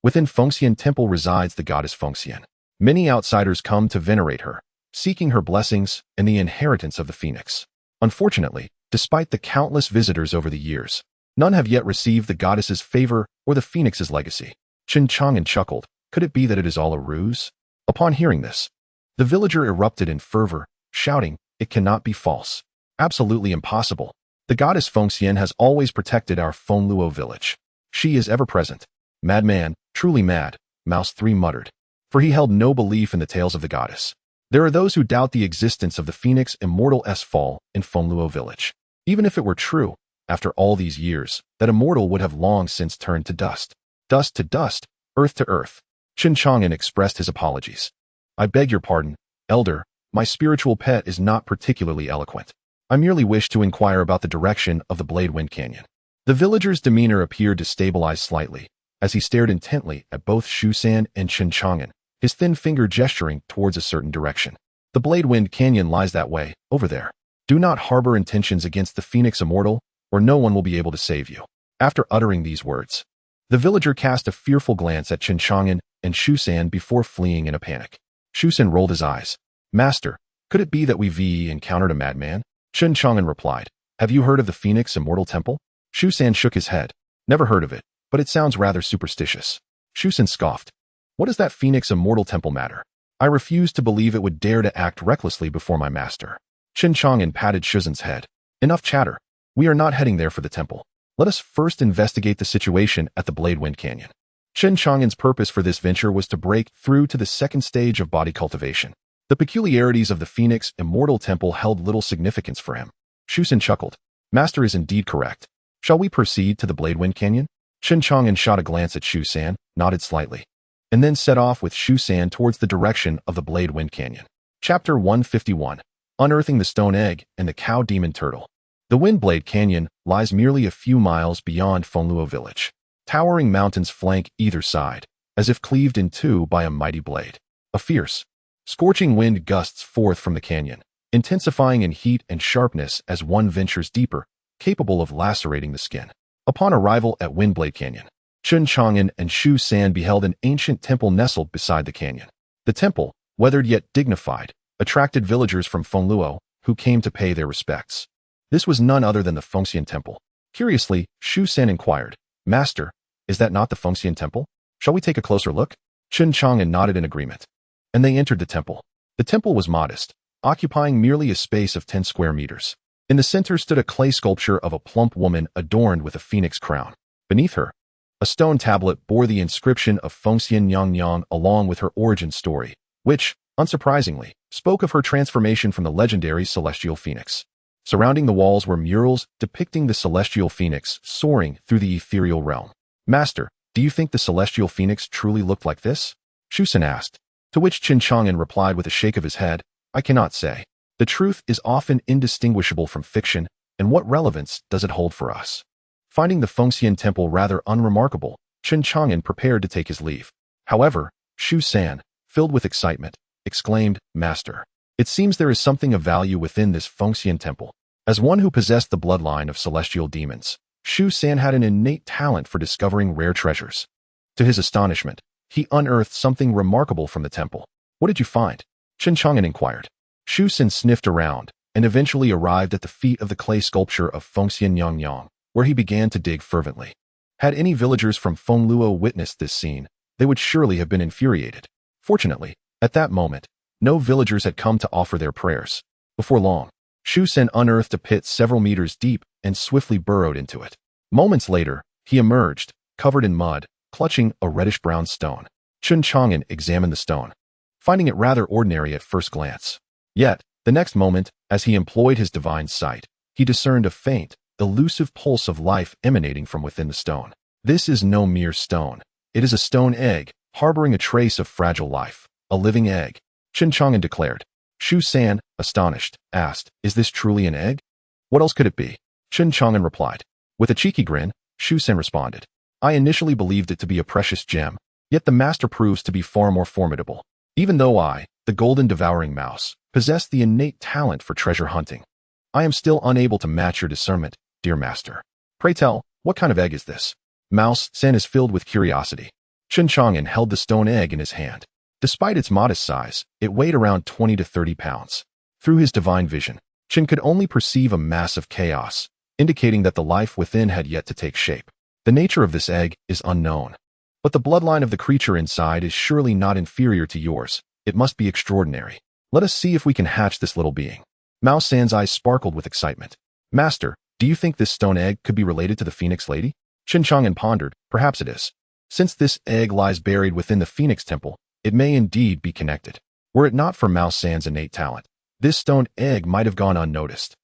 Within Fengxian Temple resides the goddess Fengxian. Many outsiders come to venerate her, seeking her blessings and the inheritance of the phoenix. Unfortunately, despite the countless visitors over the years, none have yet received the goddess's favor or the phoenix's legacy. Chen Chang'an chuckled. Could it be that it is all a ruse? Upon hearing this, the villager erupted in fervor, shouting, "It cannot be false. Absolutely impossible. The goddess Fengxian has always protected our Fengluo village. She is ever present." "Madman, truly mad," Mouse 3 muttered, for he held no belief in the tales of the goddess. There are those who doubt the existence of the phoenix immortal's fall in Fengluo village. Even if it were true, after all these years, that immortal would have long since turned to dust. Dust to dust, earth to earth. Chen Chang'an expressed his apologies. "I beg your pardon, elder, my spiritual pet is not particularly eloquent. I merely wish to inquire about the direction of the Blade Wind Canyon." The villager's demeanor appeared to stabilize slightly, as he stared intently at both Shu San and Chen Chang'an, his thin finger gesturing towards a certain direction. "The Blade Wind Canyon lies that way, over there. Do not harbor intentions against the Phoenix Immortal, or no one will be able to save you." After uttering these words, the villager cast a fearful glance at Chen Chang'an and Shu San before fleeing in a panic. Shu San rolled his eyes. "Master, could it be that we've encountered a madman?" Chen Chang'an replied, "Have you heard of the Phoenix Immortal Temple?" Shu San shook his head. "Never heard of it, but it sounds rather superstitious." Shu San scoffed. "What does that Phoenix Immortal Temple matter? I refuse to believe it would dare to act recklessly before my master." Chen Chang'an patted Shu San's head. "Enough chatter. We are not heading there for the temple. Let us first investigate the situation at the Blade Wind Canyon." Chen Chang'an's purpose for this venture was to break through to the second stage of body cultivation. The peculiarities of the Phoenix Immortal Temple held little significance for him. Shu San chuckled. "Master is indeed correct. Shall we proceed to the Blade Wind Canyon?" Chen Chang'an shot a glance at Shu San, nodded slightly, and then set off with Shu San towards the direction of the Blade Wind Canyon. Chapter 151. Unearthing the Stone Egg and the Cow Demon Turtle. The Windblade Canyon lies merely a few miles beyond Fengluo village. Towering mountains flank either side, as if cleaved in two by a mighty blade. A fierce, scorching wind gusts forth from the canyon, intensifying in heat and sharpness as one ventures deeper, capable of lacerating the skin. Upon arrival at Windblade Canyon, Chen Chang'an and Shu San beheld an ancient temple nestled beside the canyon. The temple, weathered yet dignified, attracted villagers from Fengluo who came to pay their respects. This was none other than the Fengxian Temple. Curiously, Shu San inquired, "Master, is that not the Fengxian Temple? Shall we take a closer look?" Chen Chang'an nodded in agreement, and they entered the temple. The temple was modest, occupying merely a space of 10 square meters. In the center stood a clay sculpture of a plump woman adorned with a phoenix crown. Beneath her, a stone tablet bore the inscription of Fengxian Yang along with her origin story, which, unsurprisingly, spoke of her transformation from the legendary celestial phoenix. Surrounding the walls were murals depicting the celestial phoenix soaring through the ethereal realm. "Master, do you think the celestial phoenix truly looked like this?" Shu San asked, to which Chen Chang'an replied with a shake of his head, "I cannot say. The truth is often indistinguishable from fiction, and what relevance does it hold for us?" Finding the Fengxian Temple rather unremarkable, Chen Chang'an prepared to take his leave. However, Shu San, filled with excitement, exclaimed, "Master, it seems there is something of value within this Fengxian Temple." As one who possessed the bloodline of celestial demons, Shu San had an innate talent for discovering rare treasures. To his astonishment, he unearthed something remarkable from the temple. What did you find? Chen Chang'an inquired. Shu Xin sniffed around and eventually arrived at the feet of the clay sculpture of Fengxian Yang, where he began to dig fervently. Had any villagers from Fengluo witnessed this scene, they would surely have been infuriated. Fortunately, at that moment, no villagers had come to offer their prayers. Before long, Shu Xin unearthed a pit several meters deep and swiftly burrowed into it. Moments later, he emerged, covered in mud, clutching a reddish-brown stone. Chen Chang'an examined the stone, finding it rather ordinary at first glance. Yet, the next moment, as he employed his divine sight, he discerned a faint, elusive pulse of life emanating from within the stone. This is no mere stone. It is a stone egg, harboring a trace of fragile life. A living egg, Chen Chang'an declared. Shu San, astonished, asked, "Is this truly an egg?" "What else could it be?" Chen Chang'an replied. With a cheeky grin, Shu San responded, "I initially believed it to be a precious gem, yet the master proves to be far more formidable. Even though I, the golden devouring mouse, possess the innate talent for treasure hunting, I am still unable to match your discernment, dear master. Pray tell, what kind of egg is this?" Mouse San is filled with curiosity. Chen Chang'an held the stone egg in his hand. Despite its modest size, it weighed around 20 to 30 pounds. Through his divine vision, Chen could only perceive a mass of chaos, indicating that the life within had yet to take shape. The nature of this egg is unknown, but the bloodline of the creature inside is surely not inferior to yours. It must be extraordinary. Let us see if we can hatch this little being. Mao San's eyes sparkled with excitement. Master, do you think this stone egg could be related to the Phoenix Lady? Chen Chang'an pondered. Perhaps it is. Since this egg lies buried within the Phoenix Temple, it may indeed be connected. Were it not for Mao San's innate talent, this stone egg might have gone unnoticed.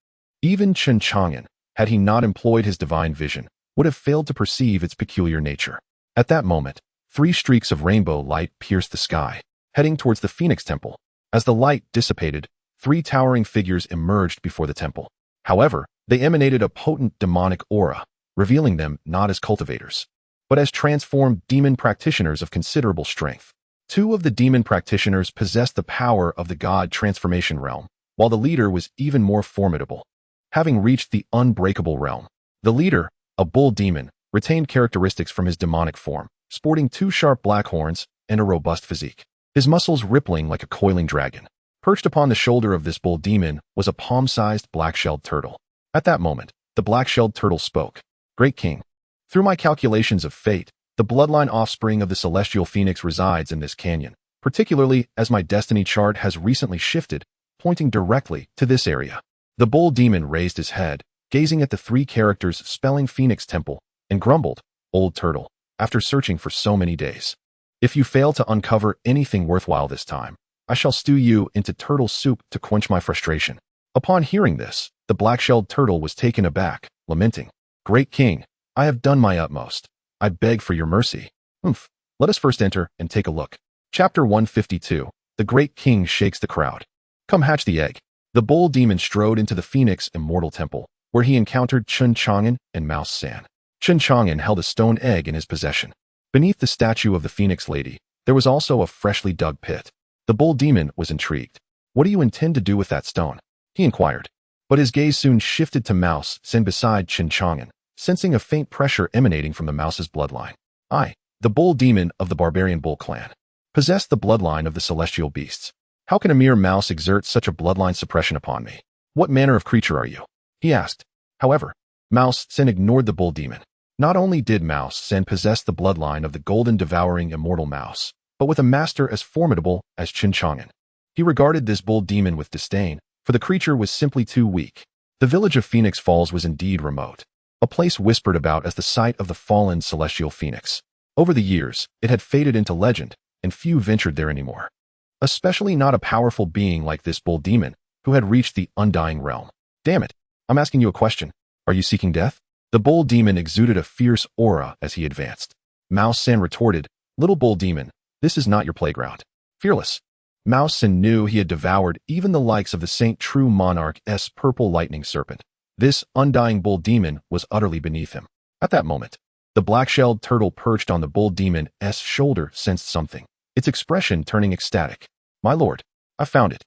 Even Chen Chang'an, had he not employed his divine vision, would have failed to perceive its peculiar nature. At that moment, 3 streaks of rainbow light pierced the sky, heading towards the Phoenix Temple. As the light dissipated, 3 towering figures emerged before the temple. However, they emanated a potent demonic aura, revealing them not as cultivators, but as transformed demon practitioners of considerable strength. 2 of the demon practitioners possessed the power of the god transformation realm, while the leader was even more formidable, having reached the unbreakable realm. The leader, a bull demon, retained characteristics from his demonic form, sporting 2 sharp black horns and a robust physique, his muscles rippling like a coiling dragon. Perched upon the shoulder of this bull demon was a palm-sized black-shelled turtle. At that moment, the black-shelled turtle spoke. "Great King, through my calculations of fate, the bloodline offspring of the celestial phoenix resides in this canyon, particularly as my destiny chart has recently shifted, pointing directly to this area." The bull demon raised his head, gazing at the 3 characters spelling Phoenix Temple, and grumbled, "Old turtle, after searching for so many days. If you fail to uncover anything worthwhile this time, I shall stew you into turtle soup to quench my frustration." Upon hearing this, the black-shelled turtle was taken aback, lamenting, "Great King, I have done my utmost. I beg for your mercy." Let us first enter and take a look. Chapter 152. The Great King Shakes the Crowd. Come hatch the egg. The bull demon strode into the Phoenix Immortal Temple, where he encountered Chen Chang'an and Mouse San. Chen Chang'an held a stone egg in his possession. Beneath the statue of the Phoenix Lady, there was also a freshly dug pit. The bull demon was intrigued. "What do you intend to do with that stone?" he inquired. But his gaze soon shifted to Mouse San beside Chen Chang'an, sensing a faint pressure emanating from the mouse's bloodline. "I, the bull demon of the barbarian bull clan, possess the bloodline of the celestial beasts. How can a mere mouse exert such a bloodline suppression upon me? What manner of creature are you?" he asked. However, Mouse San ignored the bull demon. Not only did Mouse San possess the bloodline of the golden devouring immortal mouse, but with a master as formidable as Chen Chang'an. He regarded this bull demon with disdain, for the creature was simply too weak. The village of Phoenix Falls was indeed remote, a place whispered about as the site of the fallen celestial phoenix. Over the years, it had faded into legend, and few ventured there anymore. Especially not a powerful being like this bull demon, who had reached the undying realm. "Damn it, I'm asking you a question. Are you seeking death?" The bull demon exuded a fierce aura as he advanced. Mouse San retorted, "Little bull demon, this is not your playground." Fearless. Mouse San knew he had devoured even the likes of the Saint True Monarch's purple lightning serpent. This undying bull demon was utterly beneath him. At that moment, the black-shelled turtle perched on the bull demon's shoulder sensed something, its expression turning ecstatic. "My lord, I found it.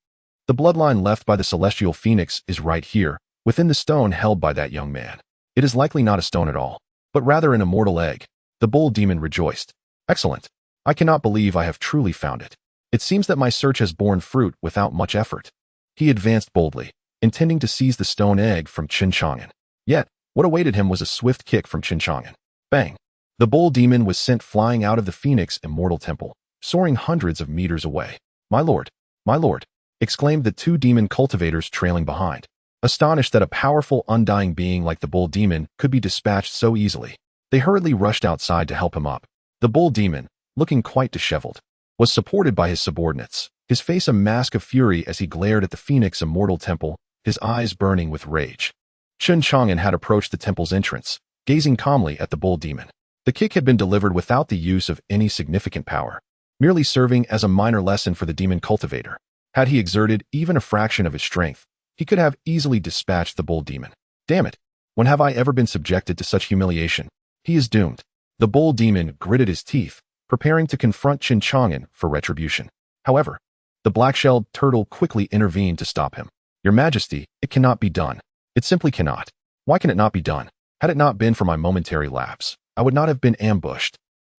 The bloodline left by the celestial phoenix is right here, within the stone held by that young man. It is likely not a stone at all, but rather an immortal egg." The bull demon rejoiced. "Excellent. I cannot believe I have truly found it. It seems that my search has borne fruit without much effort. He advanced boldly, intending to seize the stone egg from Chen Chang'an. Yet, what awaited him was a swift kick from Chen Chang'an. Bang! The bull demon was sent flying out of the Phoenix Immortal Temple, soaring hundreds of meters away. My lord! My lord! Exclaimed the two demon cultivators trailing behind, astonished that a powerful undying being like the bull demon could be dispatched so easily. They hurriedly rushed outside to help him up. The bull demon, looking quite disheveled, was supported by his subordinates, his face a mask of fury as he glared at the Phoenix Immortal Temple, his eyes burning with rage. Chen Chang'an had approached the temple's entrance, gazing calmly at the bull demon. The kick had been delivered without the use of any significant power, merely serving as a minor lesson for the demon cultivator. Had he exerted even a fraction of his strength, he could have easily dispatched the bull demon. Damn it! When have I ever been subjected to such humiliation? He is doomed. The bull demon gritted his teeth, preparing to confront Chen Chang'an for retribution. However, the black-shelled turtle quickly intervened to stop him. Your Majesty, it cannot be done. It simply cannot. Why can it not be done? Had it not been for my momentary lapse, I would not have been ambushed.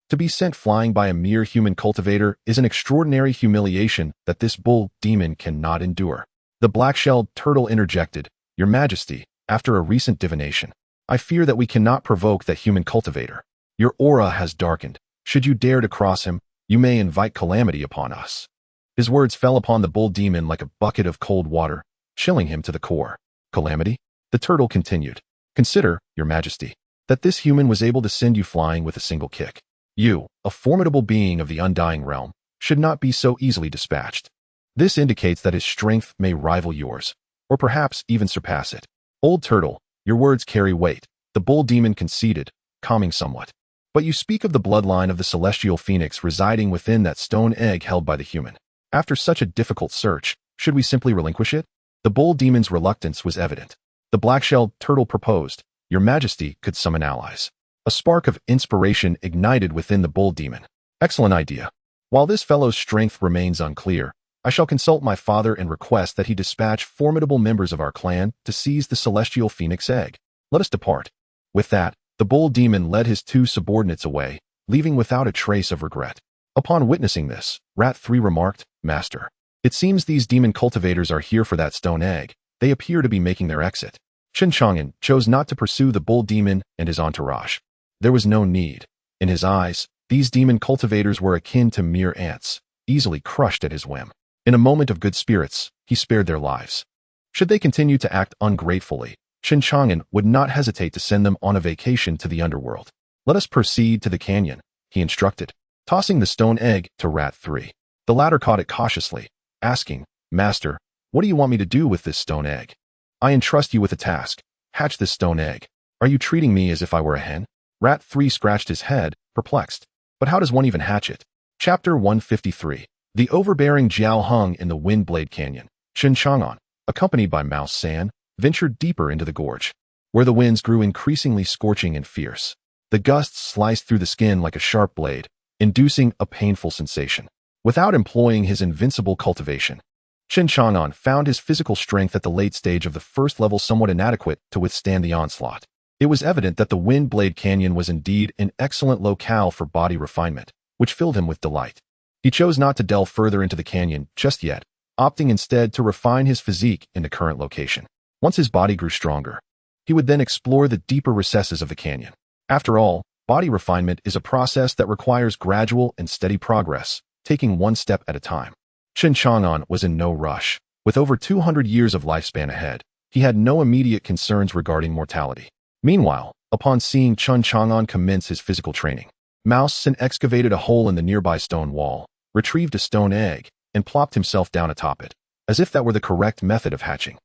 To be sent flying by a mere human cultivator is an extraordinary humiliation that this bull demon cannot endure. The black-shelled turtle interjected, Your Majesty, after a recent divination, I fear that we cannot provoke that human cultivator. Your aura has darkened. Should you dare to cross him, you may invite calamity upon us. His words fell upon the bull demon like a bucket of cold water, chilling him to the core. Calamity? The turtle continued. Consider, Your Majesty, that this human was able to send you flying with a single kick. You, a formidable being of the undying realm, should not be so easily dispatched. This indicates that his strength may rival yours, or perhaps even surpass it. Old turtle, your words carry weight, the bull demon conceded, calming somewhat. But you speak of the bloodline of the celestial phoenix residing within that stone egg held by the human. After such a difficult search, should we simply relinquish it? The bull demon's reluctance was evident. The black-shelled turtle proposed, Your Majesty could summon allies. A spark of inspiration ignited within the bull demon. Excellent idea. While this fellow's strength remains unclear, I shall consult my father and request that he dispatch formidable members of our clan to seize the celestial phoenix egg. Let us depart. With that, the bull demon led his two subordinates away, leaving without a trace of regret. Upon witnessing this, Rat 3 remarked, Master, it seems these demon cultivators are here for that stone egg. They appear to be making their exit. Chen Chang'an chose not to pursue the bull demon and his entourage. There was no need. In his eyes, these demon cultivators were akin to mere ants, easily crushed at his whim. In a moment of good spirits, he spared their lives. Should they continue to act ungratefully, Chen Chang'an would not hesitate to send them on a vacation to the underworld. Let us proceed to the canyon, he instructed, tossing the stone egg to Rat 3. The latter caught it cautiously, asking, Master, what do you want me to do with this stone egg? I entrust you with a task. Hatch this stone egg. Are you treating me as if I were a hen? Rat 3 scratched his head, perplexed. But how does one even hatch it? Chapter 153. The overbearing Jiao hung in the Windblade Canyon. Chen Chang'an, accompanied by Mouse San, ventured deeper into the gorge, where the winds grew increasingly scorching and fierce. The gusts sliced through the skin like a sharp blade, inducing a painful sensation. Without employing his invincible cultivation, Chen Chang'an found his physical strength at the late stage of the first level somewhat inadequate to withstand the onslaught. It was evident that the Windblade Canyon was indeed an excellent locale for body refinement, which filled him with delight. He chose not to delve further into the canyon just yet, opting instead to refine his physique in the current location. Once his body grew stronger, he would then explore the deeper recesses of the canyon. After all, body refinement is a process that requires gradual and steady progress, taking one step at a time. Chen Chang'an was in no rush. With over 200 years of lifespan ahead, he had no immediate concerns regarding mortality. Meanwhile, upon seeing Chen Chang'an commence his physical training, Mouse San excavated a hole in the nearby stone wall, retrieved a stone egg, and plopped himself down atop it, as if that were the correct method of hatching.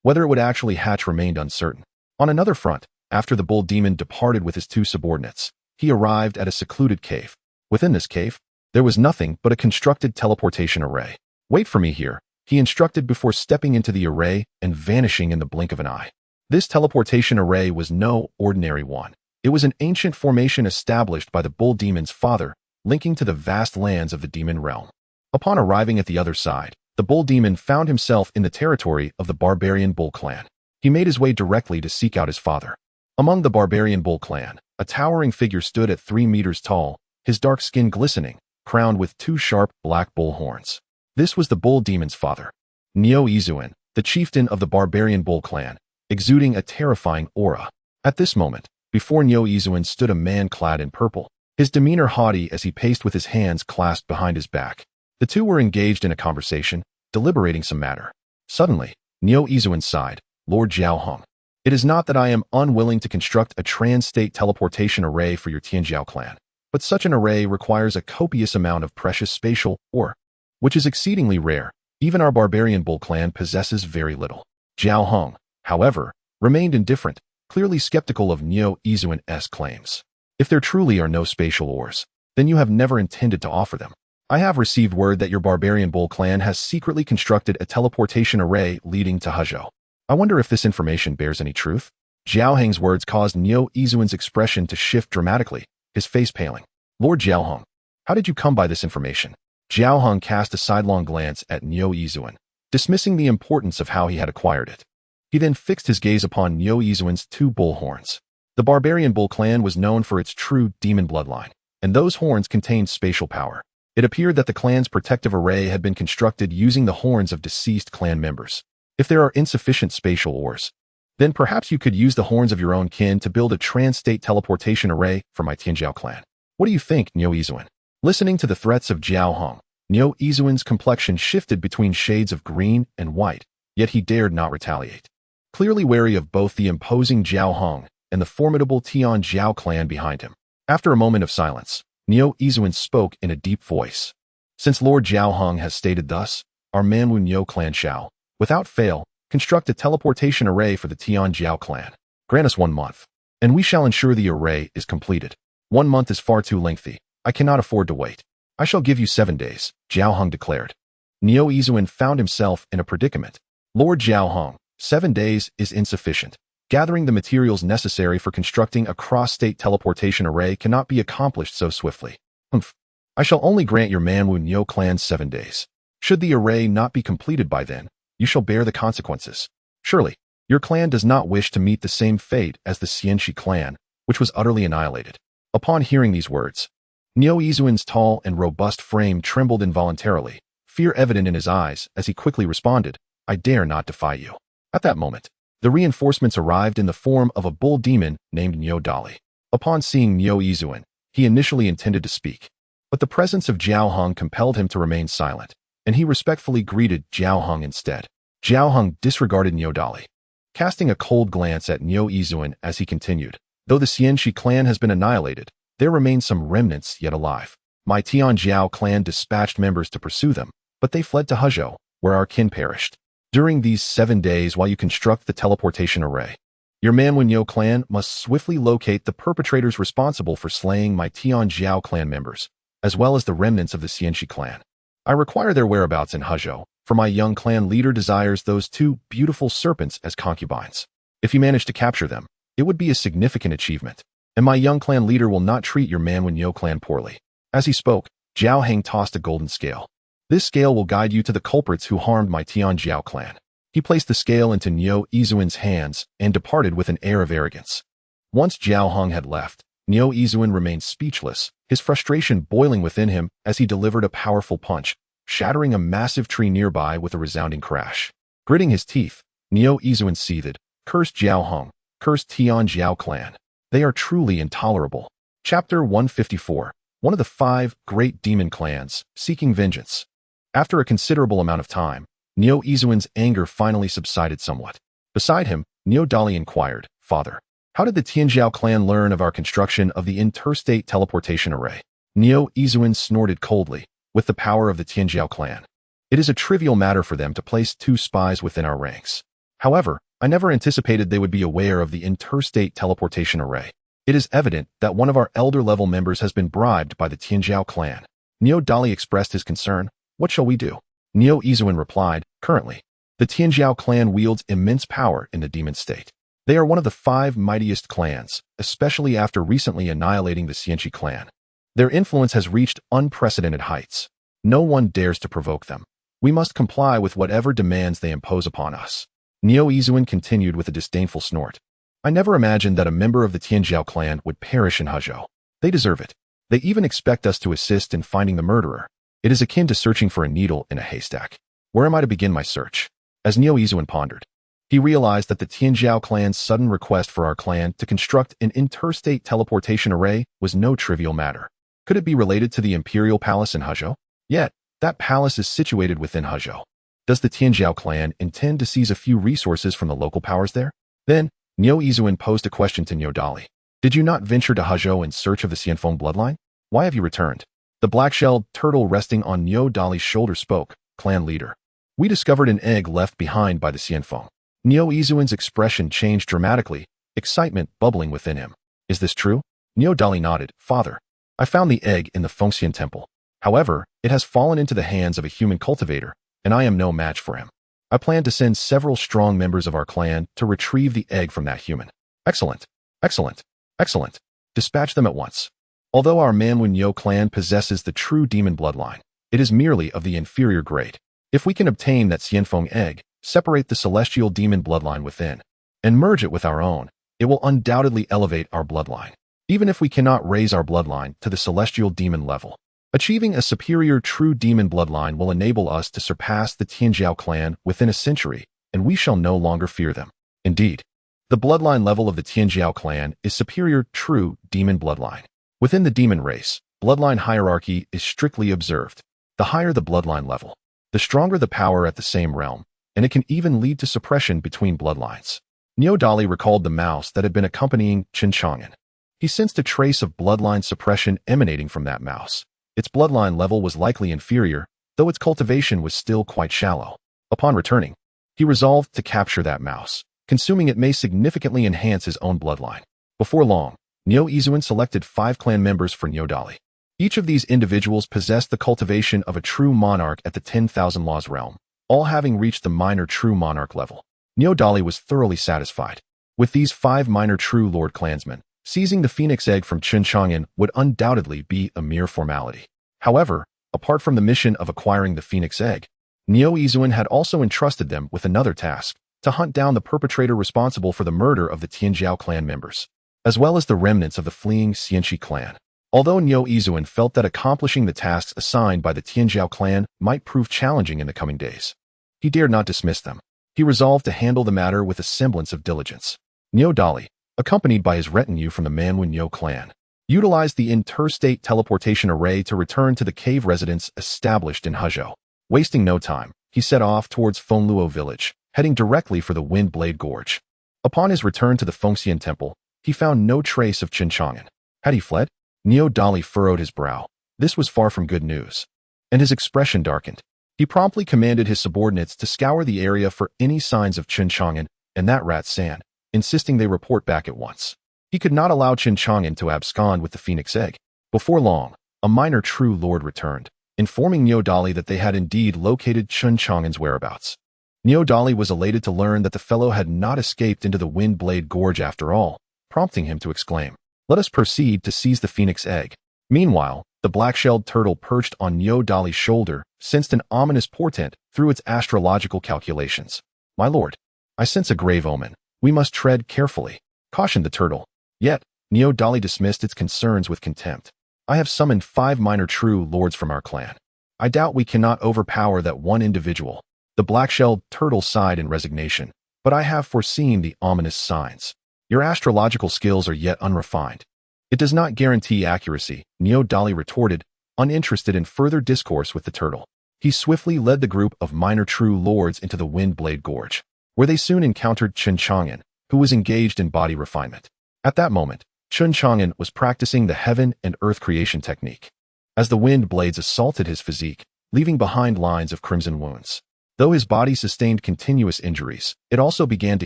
Whether it would actually hatch remained uncertain. On another front, after the bull demon departed with his two subordinates, he arrived at a secluded cave. Within this cave, there was nothing but a constructed teleportation array. Wait for me here, he instructed before stepping into the array and vanishing in the blink of an eye. This teleportation array was no ordinary one. It was an ancient formation established by the bull demon's father, linking to the vast lands of the demon realm. Upon arriving at the other side, the bull demon found himself in the territory of the barbarian bull clan. He made his way directly to seek out his father. Among the barbarian bull clan, a towering figure stood at 3 meters tall, his dark skin glistening, crowned with two sharp black bull horns. This was the bull demon's father, Neo Izuin, the chieftain of the barbarian bull clan, exuding a terrifying aura. At this moment, before Neo Izuin stood a man clad in purple, his demeanor haughty as he paced with his hands clasped behind his back. The two were engaged in a conversation, deliberating some matter. Suddenly, Neo Izuin sighed, "Lord Jiao Hong, it is not that I am unwilling to construct a trans-state teleportation array for your Tianjiao clan, but such an array requires a copious amount of precious spatial ore, which is exceedingly rare. Even our barbarian bull clan possesses very little." Jiao Hong, however, remained indifferent, clearly skeptical of Neo Izuin's claims. "If there truly are no spatial ores, then you have never intended to offer them. I have received word that your barbarian bull clan has secretly constructed a teleportation array leading to Hezhou. I wonder if this information bears any truth." Jiao Hong's words caused Neo Izuin's expression to shift dramatically, his face paling. "Lord Jiao Hong, how did you come by this information?" Jiao Hong cast a sidelong glance at Neo Izuin, dismissing the importance of how he had acquired it. He then fixed his gaze upon Neo Izuin's two bull horns. The barbarian bull clan was known for its true demon bloodline, and those horns contained spatial power. It appeared that the clan's protective array had been constructed using the horns of deceased clan members. If there are insufficient spatial ores, then perhaps you could use the horns of your own kin to build a trans-state teleportation array for my Tianjiao clan. What do you think, Neo Izuin? Listening to the threats of Jiao Hong, Neo Izuin's complexion shifted between shades of green and white, yet he dared not retaliate. Clearly wary of both the imposing Jiao Hong and the formidable Tianjiao clan behind him. After a moment of silence, Neo Izuin spoke in a deep voice. "Since Lord Jiao Hong has stated thus, our Manwu Neo clan shall, without fail, construct a teleportation array for the Tianjiao clan. Grant us 1 month, and we shall ensure the array is completed. 1 month is far too lengthy. I cannot afford to wait. I shall give you 7 days, Jiao Hong declared. Neo Izuin found himself in a predicament. Lord Jiao Hong, 7 days is insufficient. Gathering the materials necessary for constructing a cross-state teleportation array cannot be accomplished so swiftly. Humph. I shall only grant your Manwu Neo clan 7 days. Should the array not be completed by then, you shall bear the consequences. Surely, your clan does not wish to meet the same fate as the Xianxi clan, which was utterly annihilated." Upon hearing these words, Neo Izuin's tall and robust frame trembled involuntarily, fear evident in his eyes as he quickly responded, "I dare not defy you." At that moment, the reinforcements arrived in the form of a bull demon named Neo Dali. Upon seeing Neo Izuin, he initially intended to speak, but the presence of Jiao Hong compelled him to remain silent, and he respectfully greeted Jiao Hong instead. Jiao Hong disregarded Neo Dali, casting a cold glance at Neo Izuin as he continued, "Though the Xianxi clan has been annihilated, there remain some remnants yet alive. My Tianjiao clan dispatched members to pursue them, but they fled to Hezhou, where our kin perished. During these 7 days while you construct the teleportation array, your Manwu Neo clan must swiftly locate the perpetrators responsible for slaying my Tianjiao clan members, as well as the remnants of the Xianxi clan. I require their whereabouts in Hezhou, for my young clan leader desires those 2 beautiful serpents as concubines. If you manage to capture them, it would be a significant achievement, and my young clan leader will not treat your Manwu Neo clan poorly." As he spoke, Jiao Hong tossed a golden scale. "This scale will guide you to the culprits who harmed my Tianjiao clan." He placed the scale into Neo Izuin's hands and departed with an air of arrogance. Once Jiao Hong had left, Neo Izuin remained speechless, his frustration boiling within him as he delivered a powerful punch, shattering a massive tree nearby with a resounding crash. Gritting his teeth, Neo Izuin seethed, "Cursed Jiao Hong, cursed Tianjiao clan. They are truly intolerable." Chapter 154, one of the 5 great demon clans, seeking vengeance. After a considerable amount of time, Neo Izuin's anger finally subsided somewhat. Beside him, Neo Dali inquired, "Father, how did the Tianjiao clan learn of our construction of the interstate teleportation array?" Neo Izuin snorted coldly, "With the power of the Tianjiao clan. It is a trivial matter for them to place 2 spies within our ranks. However, I never anticipated they would be aware of the interstate teleportation array. It is evident that one of our elder-level members has been bribed by the Tianjiao clan." Neo Dali expressed his concern. "What shall we do?" Neo Izuin replied, "Currently, the Tianjiao clan wields immense power in the demon state. They are one of the 5 mightiest clans, especially after recently annihilating the Xianxi clan. Their influence has reached unprecedented heights. No one dares to provoke them. We must comply with whatever demands they impose upon us." Neo Izuin continued with a disdainful snort. "I never imagined that a member of the Tianjiao clan would perish in Hezhou. They deserve it. They even expect us to assist in finding the murderer. It is akin to searching for a needle in a haystack. Where am I to begin my search? As Niu Yizuan pondered, he realized that the Tianjiao clan's sudden request for our clan to construct an interstate teleportation array was no trivial matter. Could it be related to the Imperial Palace in Hezhou? Yet, that palace is situated within Hezhou. Does the Tianjiao clan intend to seize a few resources from the local powers there? Then, Niu Yizuan posed a question to Niu Dali. Did you not venture to Hezhou in search of the Xianfeng bloodline? Why have you returned? The black-shelled turtle resting on Niu Dali's shoulder spoke, clan leader. We discovered an egg left behind by the Xianfeng. Niu Yizuan's expression changed dramatically, excitement bubbling within him. Is this true? Niu Dali nodded. Father, I found the egg in the Fengxian temple. However, it has fallen into the hands of a human cultivator, and I am no match for him. I plan to send several strong members of our clan to retrieve the egg from that human. Excellent. Excellent. Excellent. Dispatch them at once. Although our Manwunyo clan possesses the true demon bloodline, it is merely of the inferior grade. If we can obtain that Xianfeng egg, separate the celestial demon bloodline within, and merge it with our own, it will undoubtedly elevate our bloodline. Even if we cannot raise our bloodline to the celestial demon level, achieving a superior true demon bloodline will enable us to surpass the Tianjiao clan within a century, and we shall no longer fear them. Indeed, the bloodline level of the Tianjiao clan is superior true demon bloodline. Within the demon race, bloodline hierarchy is strictly observed. The higher the bloodline level, the stronger the power at the same realm, and it can even lead to suppression between bloodlines. Niu Dali recalled the mouse that had been accompanying Chen Chang'an. He sensed a trace of bloodline suppression emanating from that mouse. Its bloodline level was likely inferior, though its cultivation was still quite shallow. Upon returning, he resolved to capture that mouse. Consuming it may significantly enhance his own bloodline. Before long, Niu Yizuan selected 5 clan members for Niu Dali. Each of these individuals possessed the cultivation of a true monarch at the 10,000 laws realm, all having reached the minor true monarch level. Niu Dali was thoroughly satisfied. With these 5 minor true lord clansmen, seizing the phoenix egg from Chen Chang'an would undoubtedly be a mere formality. However, apart from the mission of acquiring the phoenix egg, Niu Yizuan had also entrusted them with another task, to hunt down the perpetrator responsible for the murder of the Tianjiao clan members, as well as the remnants of the fleeing Xianxi clan. Although Niu Yizuan felt that accomplishing the tasks assigned by the Tianjiao clan might prove challenging in the coming days, he dared not dismiss them. He resolved to handle the matter with a semblance of diligence. Niu Dali, accompanied by his retinue from the Manwunyo clan, utilized the interstate teleportation array to return to the cave residence established in Hezhou. Wasting no time, he set off towards Fengluo village, heading directly for the Wind Blade Gorge. Upon his return to the Fengxian temple, he found no trace of Chen Chang'an. Had he fled? Niu Dali furrowed his brow. This was far from good news, and his expression darkened. He promptly commanded his subordinates to scour the area for any signs of Chen Chang'an and that rat San, insisting they report back at once. He could not allow Chen Chang'an to abscond with the phoenix egg. Before long, a minor true lord returned, informing Niu Dali that they had indeed located Chen Chang'an's whereabouts. Niu Dali was elated to learn that the fellow had not escaped into the Wind Blade Gorge after all, prompting him to exclaim, "Let us proceed to seize the phoenix egg." Meanwhile, the black-shelled turtle perched on Niu Dali's shoulder sensed an ominous portent through its astrological calculations. "My lord, I sense a grave omen. We must tread carefully," cautioned the turtle. Yet, Niu Dali dismissed its concerns with contempt. "I have summoned 5 minor true lords from our clan. I doubt we cannot overpower that one individual." The black-shelled turtle sighed in resignation. "But I have foreseen the ominous signs. Your astrological skills are yet unrefined. It does not guarantee accuracy," Niu Dali retorted, uninterested in further discourse with the turtle. He swiftly led the group of minor true lords into the Wind Blade Gorge, where they soon encountered Chen Chang'an, who was engaged in body refinement. At that moment, Chen Chang'an was practicing the heaven and earth creation technique. As the wind blades assaulted his physique, leaving behind lines of crimson wounds. Though his body sustained continuous injuries, it also began to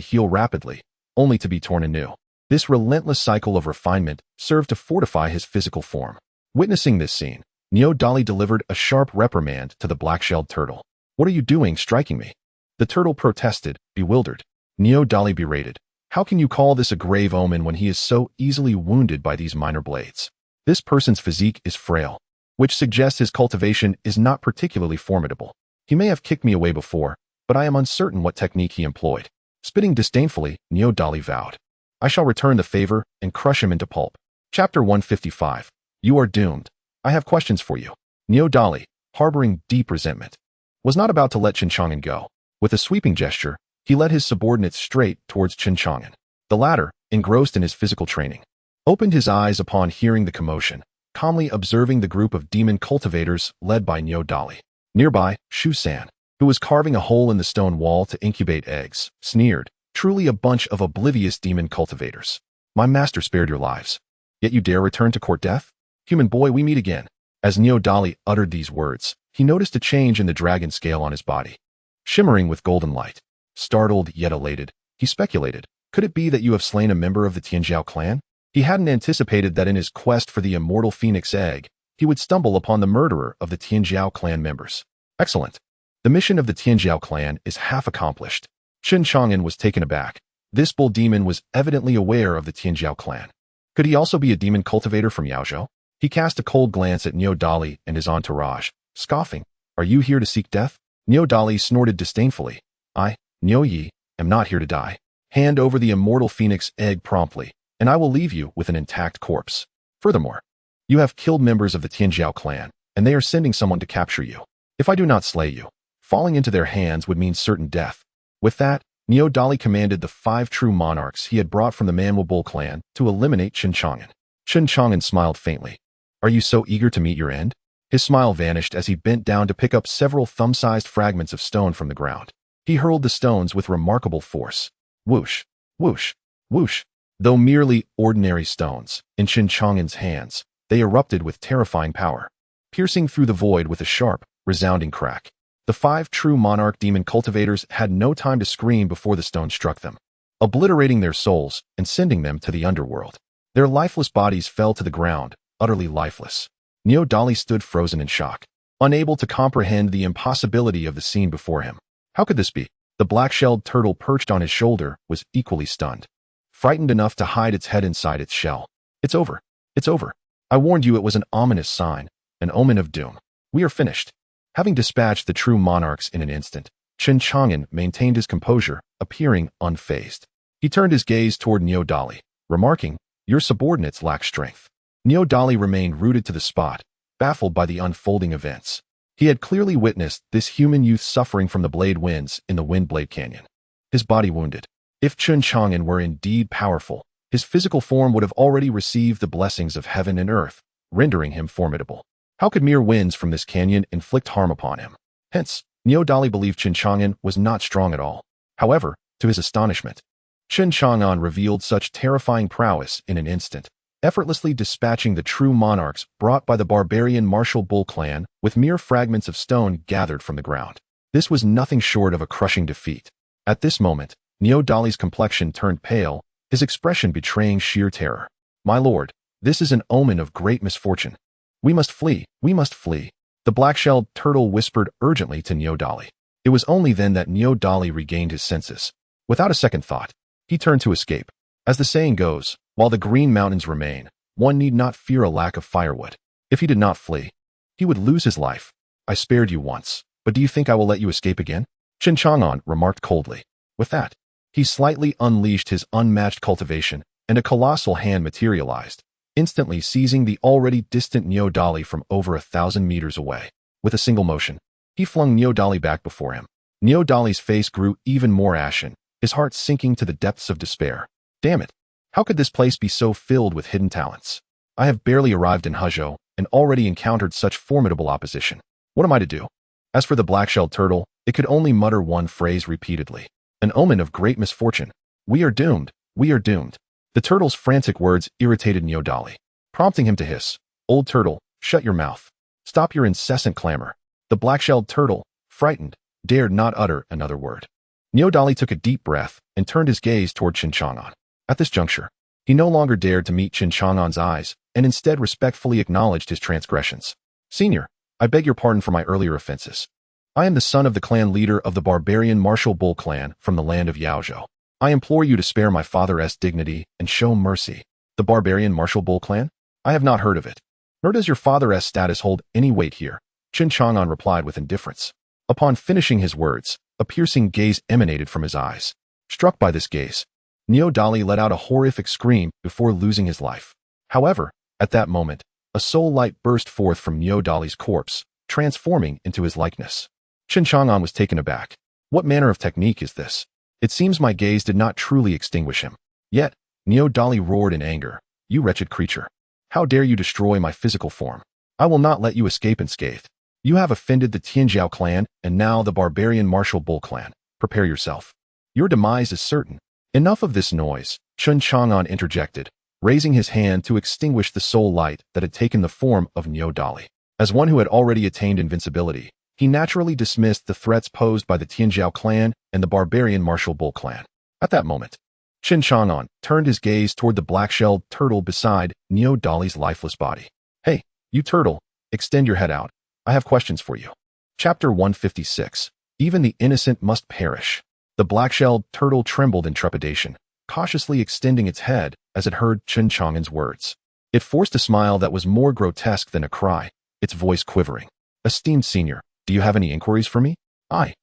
heal rapidly, only to be torn anew. This relentless cycle of refinement served to fortify his physical form. Witnessing this scene, Niu Dali delivered a sharp reprimand to the black-shelled turtle. "What are you doing striking me?" The turtle protested, bewildered. Niu Dali berated, "How can you call this a grave omen when he is so easily wounded by these minor blades? This person's physique is frail, which suggests his cultivation is not particularly formidable. He may have kicked me away before, but I am uncertain what technique he employed." Spitting disdainfully, Niu Dali vowed, "I shall return the favor and crush him into pulp." Chapter 155. You are doomed. I have questions for you. Niu Dali, harboring deep resentment, was not about to let Chen Chang'an go. With a sweeping gesture, he led his subordinates straight towards Chen Chang'an. The latter, engrossed in his physical training, opened his eyes upon hearing the commotion, calmly observing the group of demon cultivators led by Niu Dali. Nearby, Shu San, who was carving a hole in the stone wall to incubate eggs, sneered, "Truly a bunch of oblivious demon cultivators. My master spared your lives. Yet you dare return to court death? Human boy, we meet again." As Niu Dali uttered these words, he noticed a change in the dragon scale on his body, shimmering with golden light. Startled yet elated, he speculated, could it be that you have slain a member of the Tianjiao clan? He hadn't anticipated that in his quest for the immortal phoenix egg, he would stumble upon the murderer of the Tianjiao clan members. Excellent. The mission of the Tianjiao clan is half accomplished. Chen Chang'an was taken aback. This bull demon was evidently aware of the Tianjiao clan. Could he also be a demon cultivator from Yaozhou? He cast a cold glance at Niu Dali and his entourage, scoffing, "Are you here to seek death?" Niu Dali snorted disdainfully. "I, Niu Yi, am not here to die. Hand over the immortal phoenix egg promptly, and I will leave you with an intact corpse. Furthermore, you have killed members of the Tianjiao clan, and they are sending someone to capture you. If I do not slay you, falling into their hands would mean certain death." With that, Niu Dali commanded the 5 true monarchs he had brought from the Manwabul clan to eliminate Chen Chang'an. Chen Chang'an smiled faintly. "Are you so eager to meet your end?" His smile vanished as he bent down to pick up several thumb-sized fragments of stone from the ground. He hurled the stones with remarkable force. Whoosh, whoosh, whoosh. Though merely ordinary stones, in Chen Chang'an's hands, they erupted with terrifying power, piercing through the void with a sharp, resounding crack. The 5 true monarch demon cultivators had no time to scream before the stone struck them, obliterating their souls and sending them to the underworld. Their lifeless bodies fell to the ground, utterly lifeless. Niu Dali stood frozen in shock, unable to comprehend the impossibility of the scene before him. How could this be? The black-shelled turtle perched on his shoulder was equally stunned, frightened enough to hide its head inside its shell. "It's over. It's over. I warned you it was an ominous sign, an omen of doom. We are finished." Having dispatched the true monarchs in an instant, Chen Chang'an maintained his composure, appearing unfazed. He turned his gaze toward Niu Dali, remarking, "Your subordinates lack strength." Niu Dali remained rooted to the spot, baffled by the unfolding events. He had clearly witnessed this human youth suffering from the blade winds in the Windblade Canyon, his body wounded. If Chen Chang'an were indeed powerful, his physical form would have already received the blessings of heaven and earth, rendering him formidable. How could mere winds from this canyon inflict harm upon him? Hence, Niu Dali believed Chen Chang'an was not strong at all. However, to his astonishment, Chen Chang'an revealed such terrifying prowess in an instant, effortlessly dispatching the true monarchs brought by the barbarian martial bull clan with mere fragments of stone gathered from the ground. This was nothing short of a crushing defeat. At this moment, Niu Dali's complexion turned pale, his expression betraying sheer terror. "My lord, this is an omen of great misfortune. We must flee, we must flee." The black-shelled turtle whispered urgently to Niu Dali. It was only then that Niu Dali regained his senses. Without a second thought, he turned to escape. As the saying goes, while the green mountains remain, one need not fear a lack of firewood. If he did not flee, he would lose his life. "I spared you once, but do you think I will let you escape again?" Chen Chang'an remarked coldly. With that, he slightly unleashed his unmatched cultivation, and a colossal hand materialized, instantly seizing the already distant Niu Dali from over 1,000 meters away. With a single motion, he flung Niu Dali back before him. Niu Dali's face grew even more ashen, his heart sinking to the depths of despair. "Damn it! How could this place be so filled with hidden talents? I have barely arrived in Hezhou and already encountered such formidable opposition. What am I to do?" As for the black-shelled turtle, it could only mutter one phrase repeatedly. "An omen of great misfortune. We are doomed. We are doomed." The turtle's frantic words irritated Niu Dali, prompting him to hiss, "Old turtle, shut your mouth. Stop your incessant clamor." The black-shelled turtle, frightened, dared not utter another word. Niu Dali took a deep breath and turned his gaze toward Chen Chang'an. At this juncture, he no longer dared to meet Chen Chang'an's eyes and instead respectfully acknowledged his transgressions. "Senior, I beg your pardon for my earlier offenses. I am the son of the clan leader of the barbarian martial bull clan from the land of Yaozhou. I implore you to spare my father's dignity and show mercy." "The barbarian martial bull clan? I have not heard of it. Nor does your father's status hold any weight here," Chen Chang'an replied with indifference. Upon finishing his words, a piercing gaze emanated from his eyes. Struck by this gaze, Niu Dali let out a horrific scream before losing his life. However, at that moment, a soul light burst forth from Niu Dali's corpse, transforming into his likeness. Chen Chang'an was taken aback. What manner of technique is this? It seems my gaze did not truly extinguish him. Yet, Niu Dali roared in anger. You wretched creature. How dare you destroy my physical form? I will not let you escape unscathed. You have offended the Tianjiao clan and now the barbarian martial bull clan. Prepare yourself. Your demise is certain. Enough of this noise, Chen Chang'an interjected, raising his hand to extinguish the soul light that had taken the form of Niu Dali. As one who had already attained invincibility, he naturally dismissed the threats posed by the Tianjiao clan and the barbarian martial bull clan. At that moment, Chen Chang'an turned his gaze toward the black-shelled turtle beside Niu Dali's lifeless body. Hey, you turtle, extend your head out. I have questions for you. Chapter 156. Even the innocent must perish. The black-shelled turtle trembled in trepidation, cautiously extending its head as it heard Chen Chang'an's words. It forced a smile that was more grotesque than a cry, its voice quivering. Esteemed senior, do you have any inquiries for me? I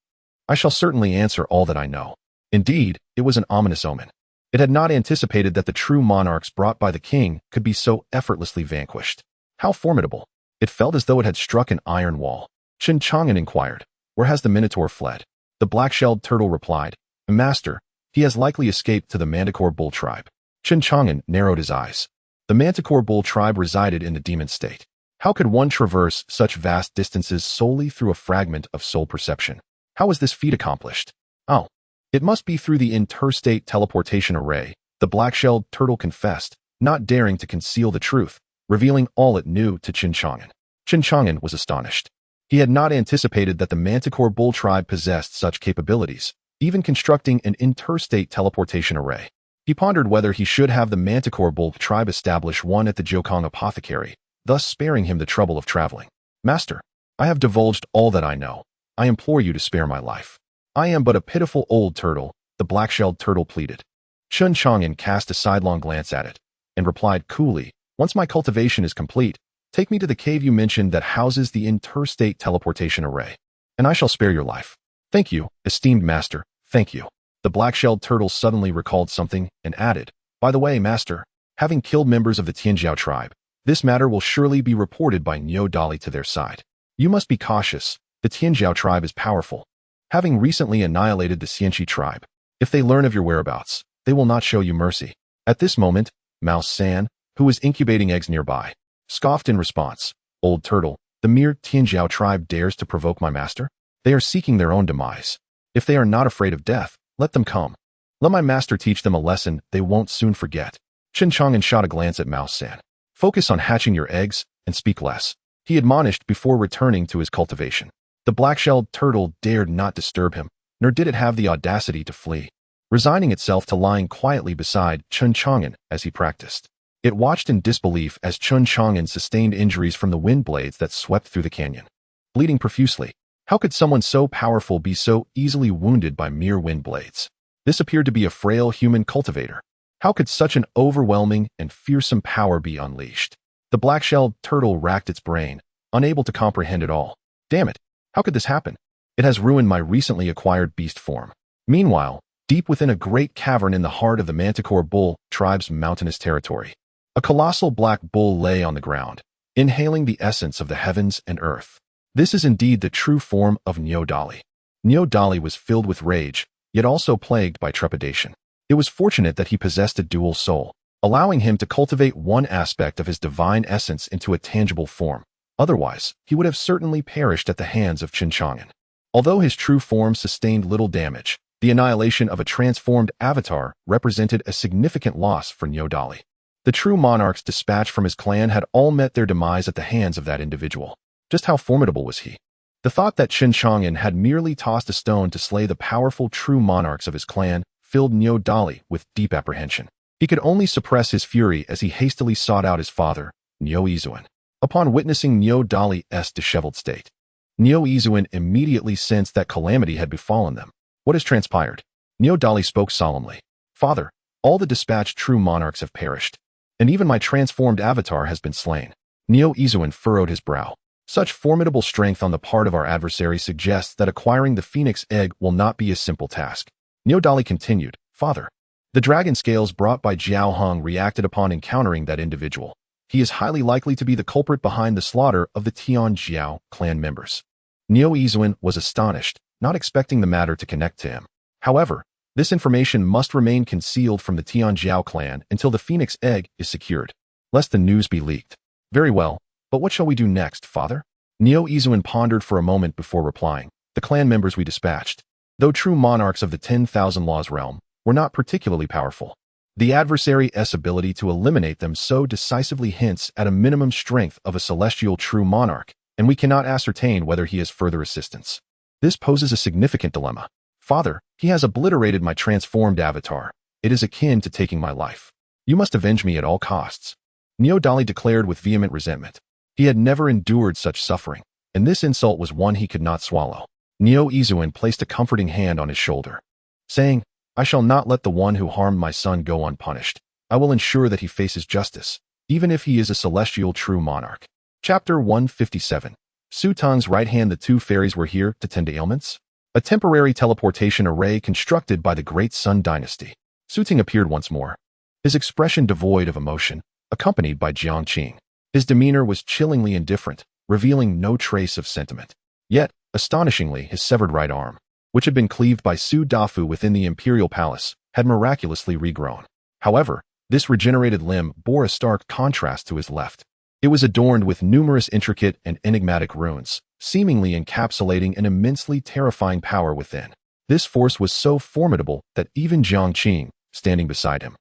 shall certainly answer all that I know. Indeed, it was an ominous omen. It had not anticipated that the true monarchs brought by the king could be so effortlessly vanquished. How formidable! It felt as though it had struck an iron wall. Chen Chang'an inquired, where has the minotaur fled? The black-shelled turtle replied, Master, he has likely escaped to the manticore bull tribe. Chen Chang'an narrowed his eyes. The manticore bull tribe resided in the demon state. How could one traverse such vast distances solely through a fragment of soul perception? How was this feat accomplished? Oh, it must be through the interstate teleportation array, the black-shelled turtle confessed, not daring to conceal the truth, revealing all it knew to Chen Chang'an. Chen Chang'an was astonished. He had not anticipated that the manticore bull tribe possessed such capabilities, even constructing an interstate teleportation array. He pondered whether he should have the manticore bull tribe establish one at the Jiukong apothecary, thus sparing him the trouble of traveling. Master, I have divulged all that I know. I implore you to spare my life. I am but a pitiful old turtle, the black-shelled turtle pleaded. Chen Chang'an cast a sidelong glance at it, and replied coolly, once my cultivation is complete, take me to the cave you mentioned that houses the interstate teleportation array, and I shall spare your life. Thank you, esteemed master, thank you. The black-shelled turtle suddenly recalled something and added, by the way, master, having killed members of the Tianjiao tribe, this matter will surely be reported by Niu Dali to their side. You must be cautious, the Tianjiao tribe is powerful. Having recently annihilated the Xianxi tribe, if they learn of your whereabouts, they will not show you mercy. At this moment, Mouse San, who was incubating eggs nearby, scoffed in response. Old turtle, the mere Tianjiao tribe dares to provoke my master? They are seeking their own demise. If they are not afraid of death, let them come. Let my master teach them a lesson they won't soon forget. Chen Chang'an shot a glance at Mouse San. Focus on hatching your eggs and speak less, he admonished before returning to his cultivation. The black-shelled turtle dared not disturb him, nor did it have the audacity to flee, resigning itself to lying quietly beside Chen Chang'an as he practiced. It watched in disbelief as Chen Chang'an sustained injuries from the wind blades that swept through the canyon, bleeding profusely. How could someone so powerful be so easily wounded by mere wind blades? This appeared to be a frail human cultivator. How could such an overwhelming and fearsome power be unleashed? The black-shelled turtle racked its brain, unable to comprehend it all. Damn it! How could this happen? It has ruined my recently acquired beast form. Meanwhile, deep within a great cavern in the heart of the manticore bull tribe's mountainous territory, a colossal black bull lay on the ground, inhaling the essence of the heavens and earth. This is indeed the true form of Niu Dali. Niu Dali was filled with rage, yet also plagued by trepidation. It was fortunate that he possessed a dual soul, allowing him to cultivate one aspect of his divine essence into a tangible form. Otherwise, he would have certainly perished at the hands of Chen Chang'an. Although his true form sustained little damage, the annihilation of a transformed avatar represented a significant loss for Niu Dali. The true monarchs dispatched from his clan had all met their demise at the hands of that individual. Just how formidable was he? The thought that Chen Chang'an had merely tossed a stone to slay the powerful true monarchs of his clan filled Niu Dali with deep apprehension. He could only suppress his fury as he hastily sought out his father, Niu Izuan. Upon witnessing Niu Dali's disheveled state, Niu Izuan immediately sensed that calamity had befallen them. What has transpired? Niu Dali spoke solemnly. Father, all the dispatched true monarchs have perished, and even my transformed avatar has been slain. Niu Izuan furrowed his brow. Such formidable strength on the part of our adversary suggests that acquiring the phoenix egg will not be a simple task. Niu Dali continued, Father, the dragon scales brought by Jiao Hong reacted upon encountering that individual. He is highly likely to be the culprit behind the slaughter of the Tianjiao clan members. Niu Izuan was astonished, not expecting the matter to connect to him. However, this information must remain concealed from the Tianjiao clan until the Phoenix Egg is secured, lest the news be leaked. Very well, but what shall we do next, father? Niu Izuan pondered for a moment before replying. The clan members we dispatched, though true monarchs of the 10,000 Laws realm, were not particularly powerful. The adversary's ability to eliminate them so decisively hints at a minimum strength of a celestial true monarch, and we cannot ascertain whether he has further assistance. This poses a significant dilemma. Father, he has obliterated my transformed avatar. It is akin to taking my life. You must avenge me at all costs. Niu Dali declared with vehement resentment. He had never endured such suffering, and this insult was one he could not swallow. Niu Izuan placed a comforting hand on his shoulder, saying, I shall not let the one who harmed my son go unpunished. I will ensure that he faces justice, even if he is a celestial true monarch. Chapter 157. Su Tang's right hand. The two fairies were here to tend to ailments. A temporary teleportation array constructed by the Great Sun Dynasty. Su Tang appeared once more, his expression devoid of emotion, accompanied by Jiang Qing. His demeanor was chillingly indifferent, revealing no trace of sentiment. Yet, astonishingly, his severed right arm, which had been cleaved by Su Dafu within the imperial palace, had miraculously regrown. However, this regenerated limb bore a stark contrast to his left. It was adorned with numerous intricate and enigmatic runes, seemingly encapsulating an immensely terrifying power within. This force was so formidable that even Jiang Qing, standing beside him,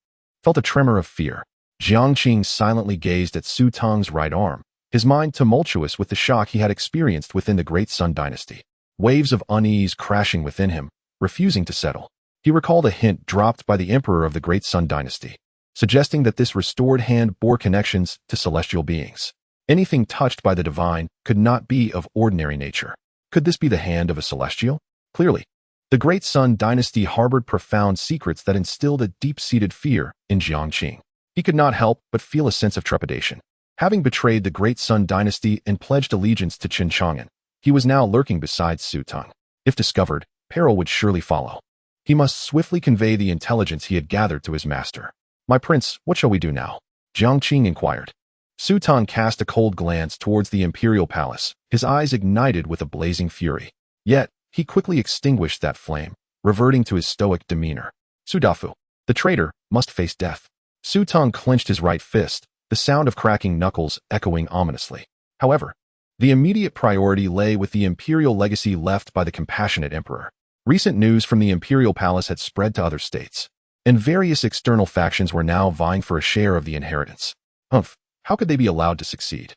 felt a tremor of fear. Jiang Qing silently gazed at Su Tang's right arm, his mind tumultuous with the shock he had experienced within the Great Sun Dynasty. Waves of unease crashing within him, refusing to settle. He recalled a hint dropped by the Emperor of the Great Sun Dynasty, suggesting that this restored hand bore connections to celestial beings. Anything touched by the divine could not be of ordinary nature. Could this be the hand of a celestial? Clearly. The Great Sun Dynasty harbored profound secrets that instilled a deep-seated fear in Jiang Qing. He could not help but feel a sense of trepidation. Having betrayed the Great Sun Dynasty and pledged allegiance to Chen Chang'an, he was now lurking beside Su Tang. If discovered, peril would surely follow. He must swiftly convey the intelligence he had gathered to his master. My prince, what shall we do now? Jiang Qing inquired. Su Tang cast a cold glance towards the imperial palace, his eyes ignited with a blazing fury. Yet, he quickly extinguished that flame, reverting to his stoic demeanor. Su Dafu, the traitor, must face death. Su Tang clenched his right fist, the sound of cracking knuckles echoing ominously. However, the immediate priority lay with the imperial legacy left by the compassionate emperor. Recent news from the imperial palace had spread to other states, and various external factions were now vying for a share of the inheritance. How could they be allowed to succeed?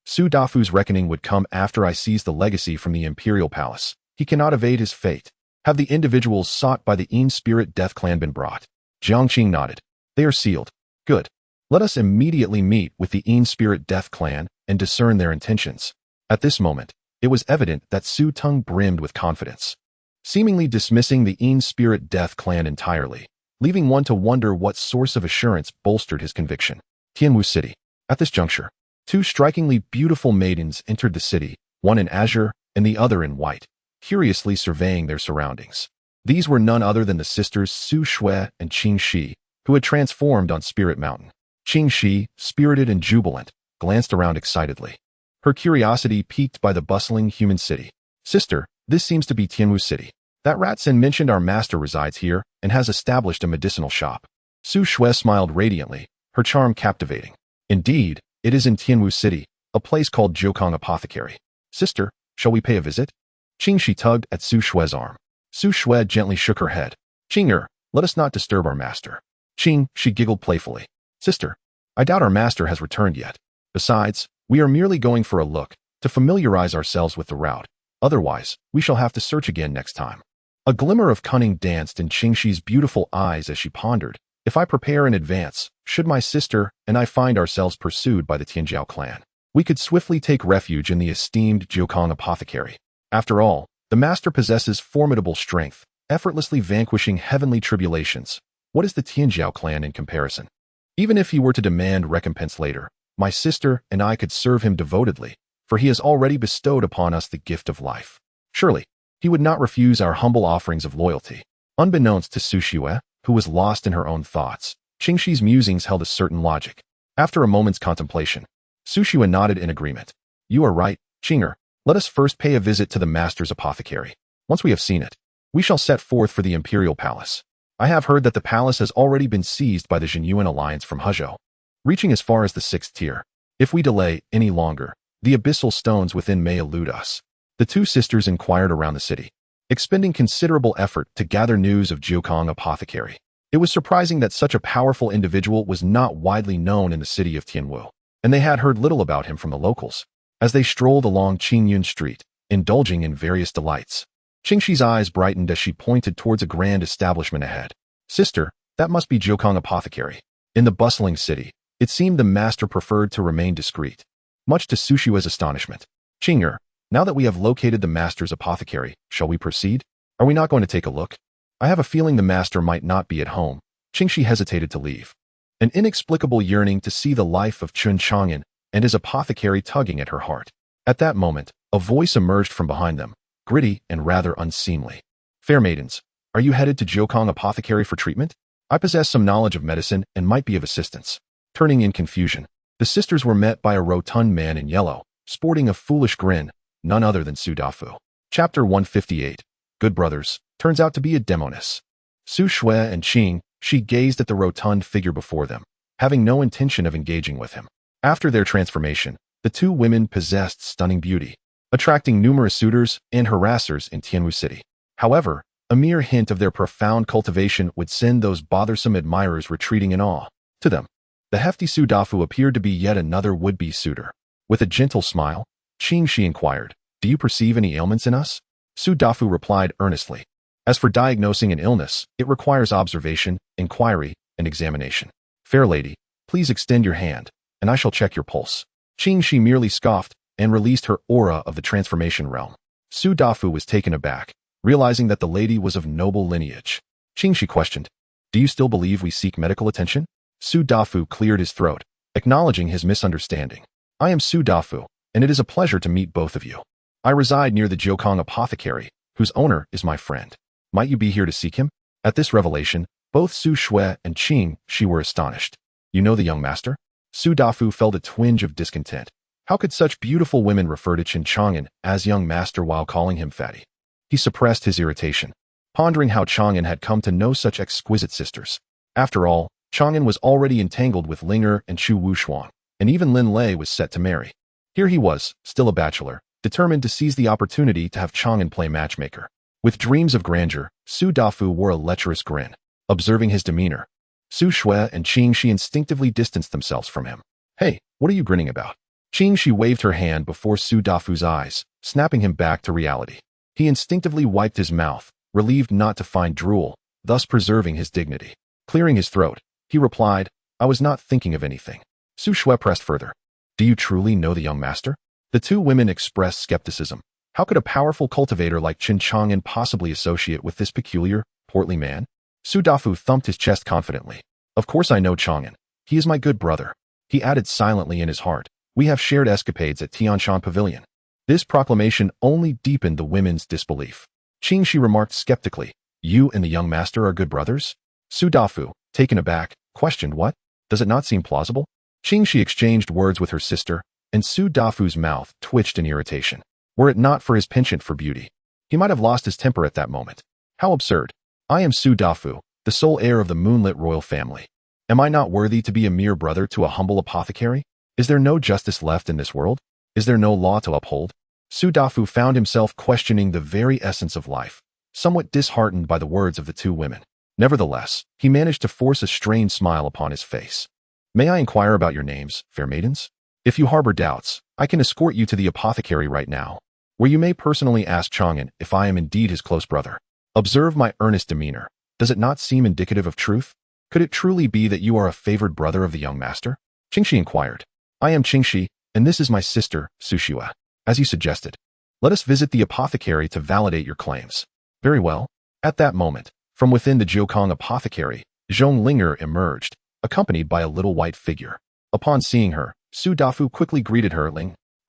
Su Dafu's reckoning would come after I seize the legacy from the imperial palace. He cannot evade his fate. Have the individuals sought by the Een Spirit Death Clan been brought? Jiang Qing nodded. They are sealed. Good. Let us immediately meet with the Een Spirit Death Clan and discern their intentions. At this moment, it was evident that Su Tang brimmed with confidence, seemingly dismissing the Een Spirit Death Clan entirely, leaving one to wonder what source of assurance bolstered his conviction. Tianwu City. At this juncture, two strikingly beautiful maidens entered the city, one in azure and the other in white, curiously surveying their surroundings. These were none other than the sisters Su Shui and Qing Shi, who had transformed on Spirit Mountain. Qing Shi, spirited and jubilant, glanced around excitedly, her curiosity piqued by the bustling human city. Sister, this seems to be Tianwu City. That Ratsen mentioned our master resides here and has established a medicinal shop. Su Shui smiled radiantly, her charm captivating. Indeed, it is in Tianwu City, a place called Jiukong Apothecary. Sister, shall we pay a visit? Qing Shi tugged at Su Shui's arm. Su Shui gently shook her head. Qing'er, let us not disturb our master. Qing, she giggled playfully. Sister, I doubt our master has returned yet. Besides, we are merely going for a look, to familiarize ourselves with the route. Otherwise, we shall have to search again next time. A glimmer of cunning danced in Qing Shi's beautiful eyes as she pondered. If I prepare in advance, should my sister and I find ourselves pursued by the Tianjiao clan, we could swiftly take refuge in the esteemed Jiukong Apothecary. After all, the master possesses formidable strength, effortlessly vanquishing heavenly tribulations. What is the Tianjiao clan in comparison? Even if he were to demand recompense later, my sister and I could serve him devotedly, for he has already bestowed upon us the gift of life. Surely, he would not refuse our humble offerings of loyalty. Unbeknownst to Su Shui, who was lost in her own thoughts, Qing Shi's musings held a certain logic. After a moment's contemplation, Su Shue nodded in agreement. You are right, Chang'an. Let us first pay a visit to the master's apothecary. Once we have seen it, we shall set forth for the imperial palace. I have heard that the palace has already been seized by the Jinyuan alliance from Hezhou, reaching as far as the 6th tier. If we delay any longer, the abyssal stones within may elude us. The two sisters inquired around the city, expending considerable effort to gather news of Jiukong apothecary. It was surprising that such a powerful individual was not widely known in the city of Tianwu, and they had heard little about him from the locals. As they strolled along Qingyun Street, indulging in various delights, Qingxi's eyes brightened as she pointed towards a grand establishment ahead. Sister, that must be Jiukong apothecary. In the bustling city, it seemed the master preferred to remain discreet, much to Su Shue's astonishment. Chang'an, now that we have located the master's apothecary, shall we proceed? Are we not going to take a look? I have a feeling the master might not be at home. Qingxi hesitated to leave, an inexplicable yearning to see the life of Chen Chang'an and his apothecary tugging at her heart. At that moment, a voice emerged from behind them, gritty and rather unseemly. Fair maidens, are you headed to Jiukong apothecary for treatment? I possess some knowledge of medicine and might be of assistance. Turning in confusion, the sisters were met by a rotund man in yellow, sporting a foolish grin, none other than Su Dafu. Chapter 158. Good brothers, turns out to be a demoness. Su Shue and she gazed at the rotund figure before them, having no intention of engaging with him. After their transformation, the two women possessed stunning beauty, attracting numerous suitors and harassers in Tianwu City. However, a mere hint of their profound cultivation would send those bothersome admirers retreating in awe. To them, the hefty Su Dafu appeared to be yet another would-be suitor. With a gentle smile, she inquired, "Do you perceive any ailments in us?" Su Dafu replied earnestly, "As for diagnosing an illness, it requires observation, inquiry, and examination. Fair lady, please extend your hand, and I shall check your pulse." She merely scoffed and released her aura of the transformation realm. Su Dafu was taken aback, realizing that the lady was of noble lineage. She questioned, "Do you still believe we seek medical attention?" Su Dafu cleared his throat, acknowledging his misunderstanding. "I am Su Dafu, and it is a pleasure to meet both of you. I reside near the Jiukong apothecary, whose owner is my friend. Might you be here to seek him?" At this revelation, both Su Shue and she were astonished. "You know the young master?" Su Dafu felt a twinge of discontent. How could such beautiful women refer to Chen Chang'an as young master while calling him fatty? He suppressed his irritation, pondering how Chang'an had come to know such exquisite sisters. After all, Chang'an was already entangled with Linger and Chu Wushuang, and even Lin Lei was set to marry. Here he was, still a bachelor, determined to seize the opportunity to have Chang'an play matchmaker. With dreams of grandeur, Su Dafu wore a lecherous grin. Observing his demeanor, Su Shue and she instinctively distanced themselves from him. "Hey, what are you grinning about?" She waved her hand before Su Dafu's eyes, snapping him back to reality. He instinctively wiped his mouth, relieved not to find drool, thus preserving his dignity. Clearing his throat, he replied, "I was not thinking of anything." Su Shue pressed further. "Do you truly know the young master?" The two women expressed skepticism. How could a powerful cultivator like Chen Chang'an possibly associate with this peculiar, portly man? Su Dafu thumped his chest confidently. "Of course I know Chang'an. He is my good brother." He added silently in his heart, "We have shared escapades at Tianshan Pavilion." This proclamation only deepened the women's disbelief. She remarked skeptically, "You and the young master are good brothers?" Su Dafu, taken aback, questioned, "What? Does it not seem plausible?" She exchanged words with her sister, and Su Dafu's mouth twitched in irritation. Were it not for his penchant for beauty, he might have lost his temper at that moment. How absurd. I am Su Dafu, the sole heir of the moonlit royal family. Am I not worthy to be a mere brother to a humble apothecary? Is there no justice left in this world? Is there no law to uphold? Su Dafu found himself questioning the very essence of life, somewhat disheartened by the words of the two women. Nevertheless, he managed to force a strained smile upon his face. "May I inquire about your names, fair maidens? If you harbor doubts, I can escort you to the apothecary right now, where you may personally ask Chang'an if I am indeed his close brother. Observe my earnest demeanor. Does it not seem indicative of truth? Could it truly be that you are a favored brother of the young master?" Qingxi inquired. "I am Qingxi, and this is my sister, Su Shue. As you suggested, let us visit the apothecary to validate your claims." "Very well." At that moment, from within the Jiukong apothecary, Zhong Linger emerged, accompanied by a little white figure. Upon seeing her, Su Dafu quickly greeted her,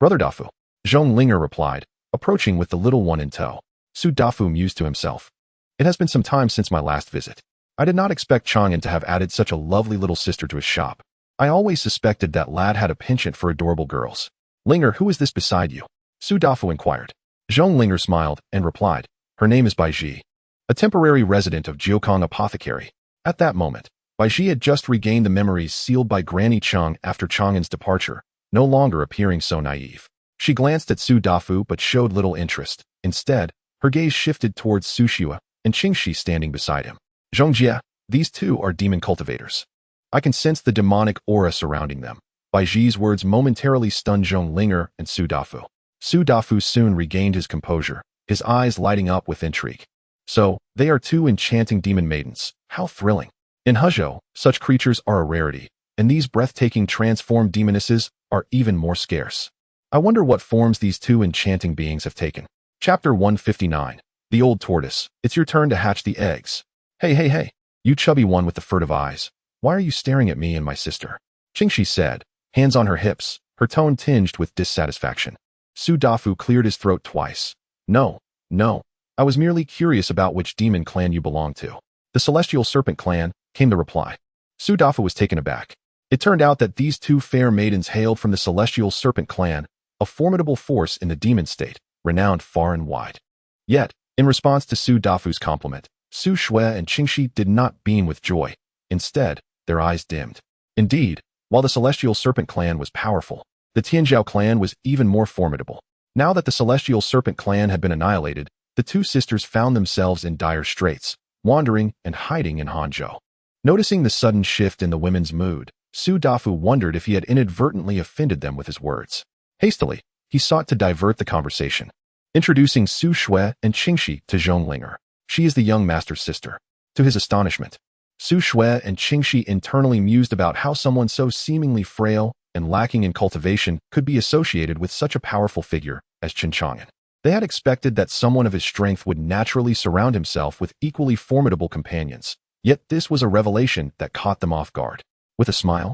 "Brother Dafu." Zhong Linger replied, approaching with the little one in tow. Su Dafu mused to himself, "It has been some time since my last visit. I did not expect Chang'an to have added such a lovely little sister to his shop. I always suspected that lad had a penchant for adorable girls. Linger, who is this beside you? Su Dafu inquired. Zhong Linger smiled and replied, her name is Bai Ji, a temporary resident of Jiukong Apothecary. At that moment, Bai Ji had just regained the memories sealed by Granny Cheng after Chang'an's departure, no longer appearing so naive. She glanced at Su Dafu but showed little interest. Instead, her gaze shifted towards Su Xue and Qingxi standing beside him. Zhongjie, these two are demon cultivators. I can sense the demonic aura surrounding them. Bai Ji's words momentarily stunned Zhong Linger and Su Dafu. Su Dafu soon regained his composure, his eyes lighting up with intrigue. So, they are two enchanting demon maidens. How thrilling. In Huzhou, such creatures are a rarity, and these breathtaking transformed demonesses are even more scarce. I wonder what forms these two enchanting beings have taken. Chapter 159. The Old Tortoise. It's your turn to hatch the eggs. Hey, you chubby one with the furtive eyes. Why are you staring at me and my sister? Qingxi said, hands on her hips, her tone tinged with dissatisfaction. Su Dafu cleared his throat twice. No, I was merely curious about which demon clan you belong to. The Celestial Serpent Clan, came the reply. Su Dafu was taken aback. It turned out that these two fair maidens hailed from the Celestial Serpent Clan, a formidable force in the demon state, renowned far and wide. Yet, in response to Su Dafu's compliment, Su Xue and Qingxi did not beam with joy. Instead, their eyes dimmed. Indeed, while the Celestial Serpent Clan was powerful, the Tianzhao clan was even more formidable. Now that the Celestial Serpent Clan had been annihilated, the two sisters found themselves in dire straits, wandering and hiding in Hangzhou. Noticing the sudden shift in the women's mood, Su Dafu wondered if he had inadvertently offended them with his words. Hastily, he sought to divert the conversation, introducing Su Xue and Qingxi to Zhong Linger. She is the young master's sister. To his astonishment, Su Xue and Qingxi internally mused about how someone so seemingly frail and lacking in cultivation could be associated with such a powerful figure as Chen Chang'an. They had expected that someone of his strength would naturally surround himself with equally formidable companions, yet this was a revelation that caught them off guard. With a smile,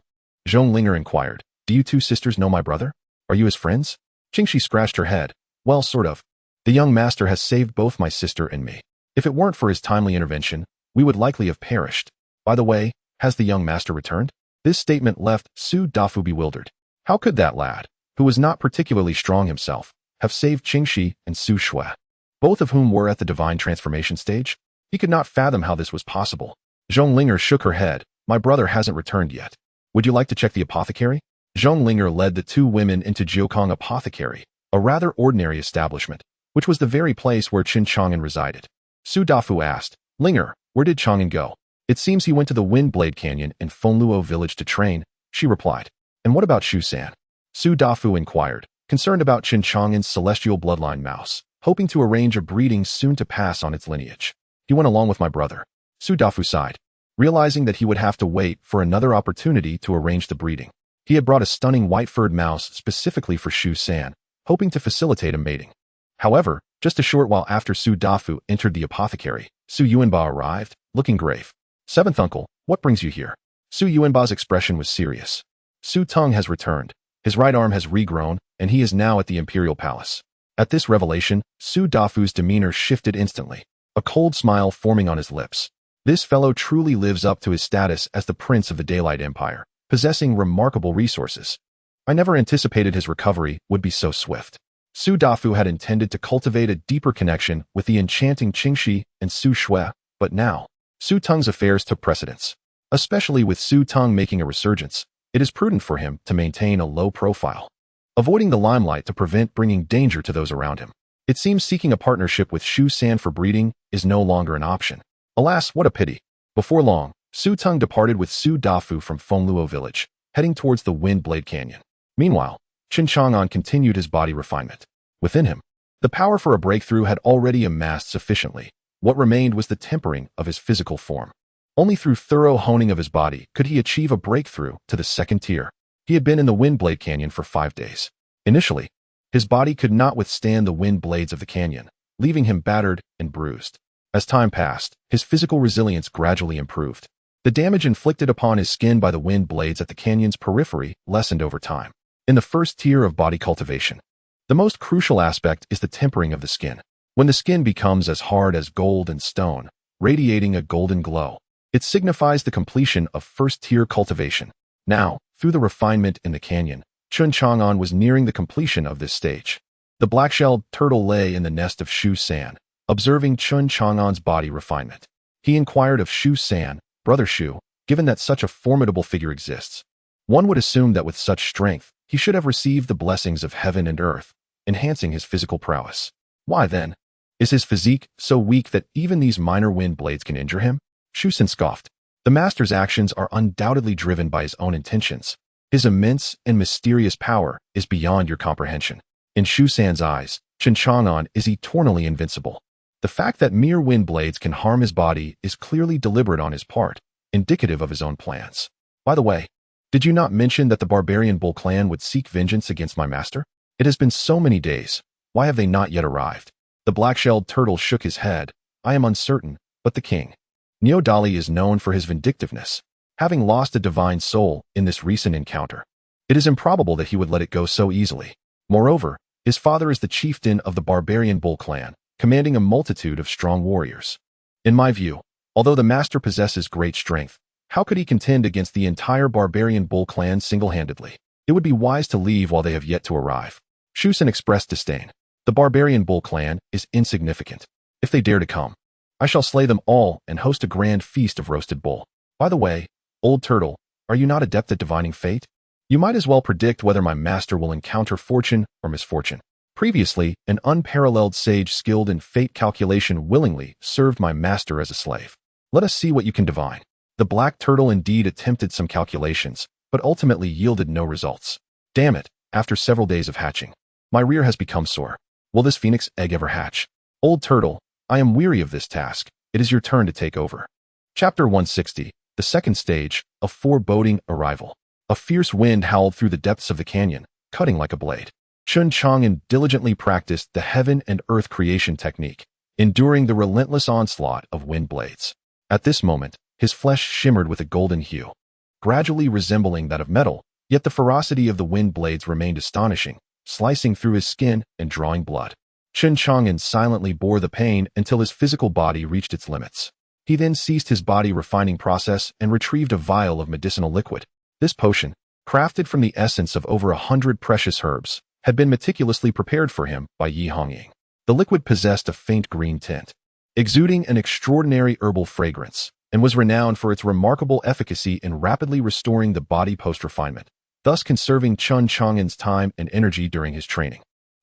Zhong Linger inquired, do you two sisters know my brother? Are you his friends? Qingxi scratched her head. Well, sort of. The young master has saved both my sister and me. If it weren't for his timely intervention, we would likely have perished. By the way, has the young master returned? This statement left Su Dafu bewildered. How could that lad, who was not particularly strong himself, have saved Qingxi and Su Xue, both of whom were at the divine transformation stage? He could not fathom how this was possible. Zhong Linger shook her head. My brother hasn't returned yet. Would you like to check the apothecary? Zhong Linger led the two women into Jiukong Apothecary, a rather ordinary establishment, which was the very place where Chen Chang'an resided. Su Dafu asked, Linger, where did Chang'an go? It seems he went to the Windblade Canyon in Fengluo village to train, she replied. And what about Shu San? Su Dafu inquired, concerned about Chen Chang'an's celestial bloodline mouse, hoping to arrange a breeding soon to pass on its lineage. He went along with my brother. Su Dafu sighed, realizing that he would have to wait for another opportunity to arrange the breeding. He had brought a stunning white-furred mouse specifically for Shu San, hoping to facilitate a mating. However, just a short while after Su Dafu entered the apothecary, Su Yuanba arrived, looking grave. Seventh uncle, what brings you here? Su Yuanba's expression was serious. Su Teng has returned. His right arm has regrown, and he is now at the imperial palace. At this revelation, Su Dafu's demeanor shifted instantly, a cold smile forming on his lips. This fellow truly lives up to his status as the prince of the Daylight Empire, possessing remarkable resources. I never anticipated his recovery would be so swift. Su Dafu had intended to cultivate a deeper connection with the enchanting Qingxi and Su Xue, but now, Su Teng's affairs took precedence. Especially with Su Teng making a resurgence, it is prudent for him to maintain a low profile, avoiding the limelight to prevent bringing danger to those around him. It seems seeking a partnership with Shu San for breeding is no longer an option. Alas, what a pity. Before long, Su Teng departed with Su Dafu from Fengluo village, heading towards the Windblade Canyon. Meanwhile, Chen Chang'an continued his body refinement. Within him, the power for a breakthrough had already amassed sufficiently. What remained was the tempering of his physical form. Only through thorough honing of his body could he achieve a breakthrough to the second tier. He had been in the Windblade Canyon for 5 days. Initially, his body could not withstand the wind blades of the canyon, leaving him battered and bruised. As time passed, his physical resilience gradually improved. The damage inflicted upon his skin by the wind blades at the canyon's periphery lessened over time. In the first tier of body cultivation, the most crucial aspect is the tempering of the skin. When the skin becomes as hard as gold and stone, radiating a golden glow, it signifies the completion of first-tier cultivation. Now, Through the refinement in the canyon, Chen Chang'an was nearing the completion of this stage. The black-shelled turtle lay in the nest of Shu San, observing Chen Chang'an's body refinement. He inquired of Shu San, "Brother Shu, given that such a formidable figure exists, one would assume that with such strength, he should have received the blessings of heaven and earth, enhancing his physical prowess. Why then is his physique so weak that even these minor wind blades can injure him?" Shu San scoffed. "The master's actions are undoubtedly driven by his own intentions. His immense and mysterious power is beyond your comprehension." In Shu San's eyes, Chen Chang'an is eternally invincible. The fact that mere wind blades can harm his body is clearly deliberate on his part, indicative of his own plans. "By the way, did you not mention that the barbarian bull clan would seek vengeance against my master? It has been so many days. Why have they not yet arrived?" The black-shelled turtle shook his head. "I am uncertain, but the king, Neodali, is known for his vindictiveness, having lost a divine soul in this recent encounter. It is improbable that he would let it go so easily. Moreover, his father is the chieftain of the barbarian bull clan, commanding a multitude of strong warriors. In my view, although the master possesses great strength, how could he contend against the entire barbarian bull clan single-handedly? It would be wise to leave while they have yet to arrive." Shu San expressed disdain. "The barbarian bull clan is insignificant. If they dare to come, I shall slay them all and host a grand feast of roasted bull. By the way, old turtle, are you not adept at divining fate? You might as well predict whether my master will encounter fortune or misfortune. Previously, an unparalleled sage skilled in fate calculation willingly served my master as a slave. Let us see what you can divine." The black turtle indeed attempted some calculations, but ultimately yielded no results. "Damn it, after several days of hatching, my rear has become sore. Will this phoenix egg ever hatch? Old turtle, I am weary of this task. It is your turn to take over." Chapter 160, the second stage, a foreboding arrival. A fierce wind howled through the depths of the canyon, cutting like a blade. Chen Chang'an diligently practiced the heaven and earth creation technique, enduring the relentless onslaught of wind blades. At this moment, his flesh shimmered with a golden hue, gradually resembling that of metal, yet the ferocity of the wind blades remained astonishing, slicing through his skin and drawing blood. Chen Chang'an silently bore the pain until his physical body reached its limits. He then ceased his body refining process and retrieved a vial of medicinal liquid. This potion, crafted from the essence of over 100 precious herbs, had been meticulously prepared for him by Yi Hongying. The liquid possessed a faint green tint, exuding an extraordinary herbal fragrance, and was renowned for its remarkable efficacy in rapidly restoring the body post-refinement, thus conserving Chen Chang'an's time and energy during his training.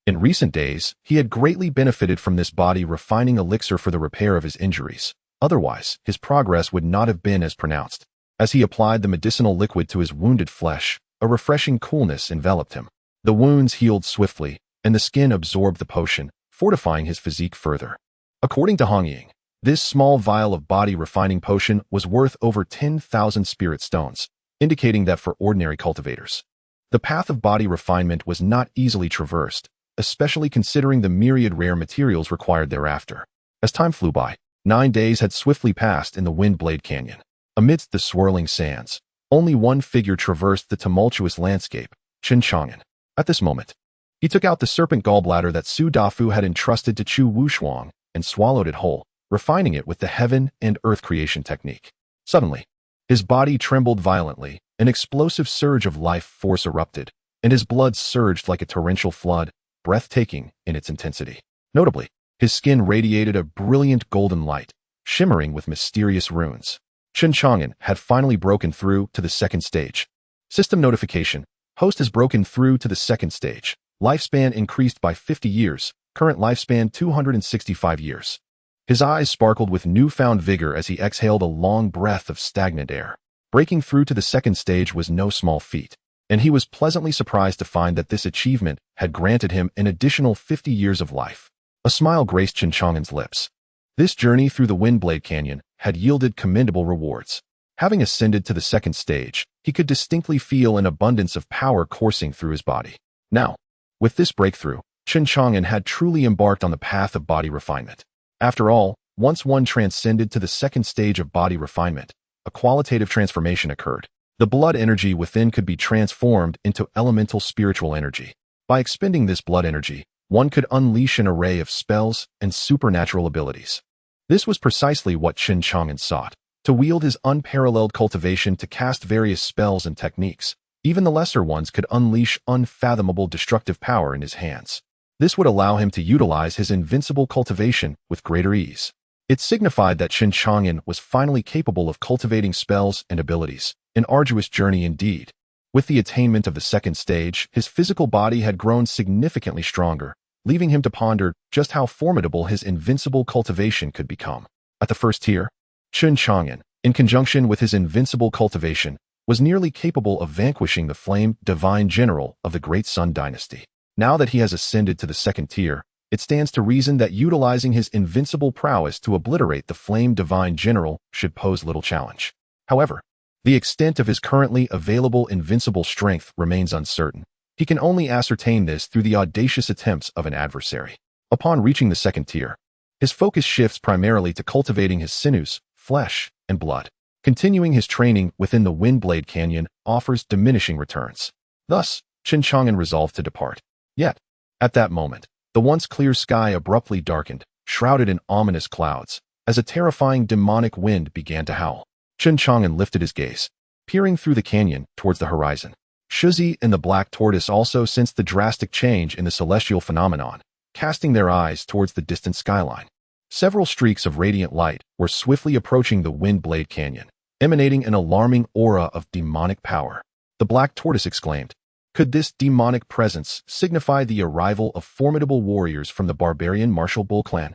In recent days, he had greatly benefited from this body refining elixir for the repair of his injuries. Otherwise, his progress would not have been as pronounced. As he applied the medicinal liquid to his wounded flesh, a refreshing coolness enveloped him. The wounds healed swiftly, and the skin absorbed the potion, fortifying his physique further. According to Hongying, this small vial of body refining potion was worth over 10,000 spirit stones, indicating that for ordinary cultivators, the path of body refinement was not easily traversed, especially considering the myriad rare materials required thereafter. As time flew by, 9 days had swiftly passed in the Windblade Canyon. Amidst the swirling sands, only one figure traversed the tumultuous landscape, Chen Chang'an. At this moment, he took out the serpent gallbladder that Su Dafu had entrusted to Chu Wushuang and swallowed it whole, refining it with the heaven and earth creation technique. Suddenly, his body trembled violently, an explosive surge of life force erupted, and his blood surged like a torrential flood, breathtaking in its intensity. Notably, his skin radiated a brilliant golden light, shimmering with mysterious runes. Chen Chang'an had finally broken through to the second stage. System notification. Host has broken through to the second stage. Lifespan increased by 50 years. Current lifespan 265 years. His eyes sparkled with newfound vigor as he exhaled a long breath of stagnant air. Breaking through to the second stage was no small feat, and he was pleasantly surprised to find that this achievement had granted him an additional 50 years of life. A smile graced Chen Chang'an's lips. This journey through the Windblade Canyon had yielded commendable rewards. Having ascended to the second stage, he could distinctly feel an abundance of power coursing through his body. Now, with this breakthrough, Chen Chang'an had truly embarked on the path of body refinement. After all, once one transcended to the second stage of body refinement, a qualitative transformation occurred. The blood energy within could be transformed into elemental spiritual energy. By expending this blood energy, one could unleash an array of spells and supernatural abilities. This was precisely what Chen Chang'an sought, to wield his unparalleled cultivation to cast various spells and techniques, Even the lesser ones could unleash unfathomable destructive power in his hands. This would allow him to utilize his invincible cultivation with greater ease. It signified that Chen Chang'an was finally capable of cultivating spells and abilities, an arduous journey indeed. With the attainment of the second stage, his physical body had grown significantly stronger, leaving him to ponder just how formidable his invincible cultivation could become. At the first tier, Chen Chang'an, in conjunction with his invincible cultivation, was nearly capable of vanquishing the flame divine general of the Great Sun dynasty. Now that he has ascended to the second tier, it stands to reason that utilizing his invincible prowess to obliterate the flame divine general should pose little challenge. However, the extent of his currently available invincible strength remains uncertain. He can only ascertain this through the audacious attempts of an adversary. Upon reaching the second tier, his focus shifts primarily to cultivating his sinews, flesh, and blood. Continuing his training within the Windblade Canyon offers diminishing returns. Thus, Chen Chang'an resolved to depart. Yet, at that moment, the once clear sky abruptly darkened, shrouded in ominous clouds, as a terrifying demonic wind began to howl. Chen Chang'an lifted his gaze, peering through the canyon towards the horizon. Shizi and the Black Tortoise also sensed the drastic change in the celestial phenomenon, casting their eyes towards the distant skyline. Several streaks of radiant light were swiftly approaching the Windblade Canyon, emanating an alarming aura of demonic power. The Black Tortoise exclaimed, "Could this demonic presence signify the arrival of formidable warriors from the barbarian martial bull clan?"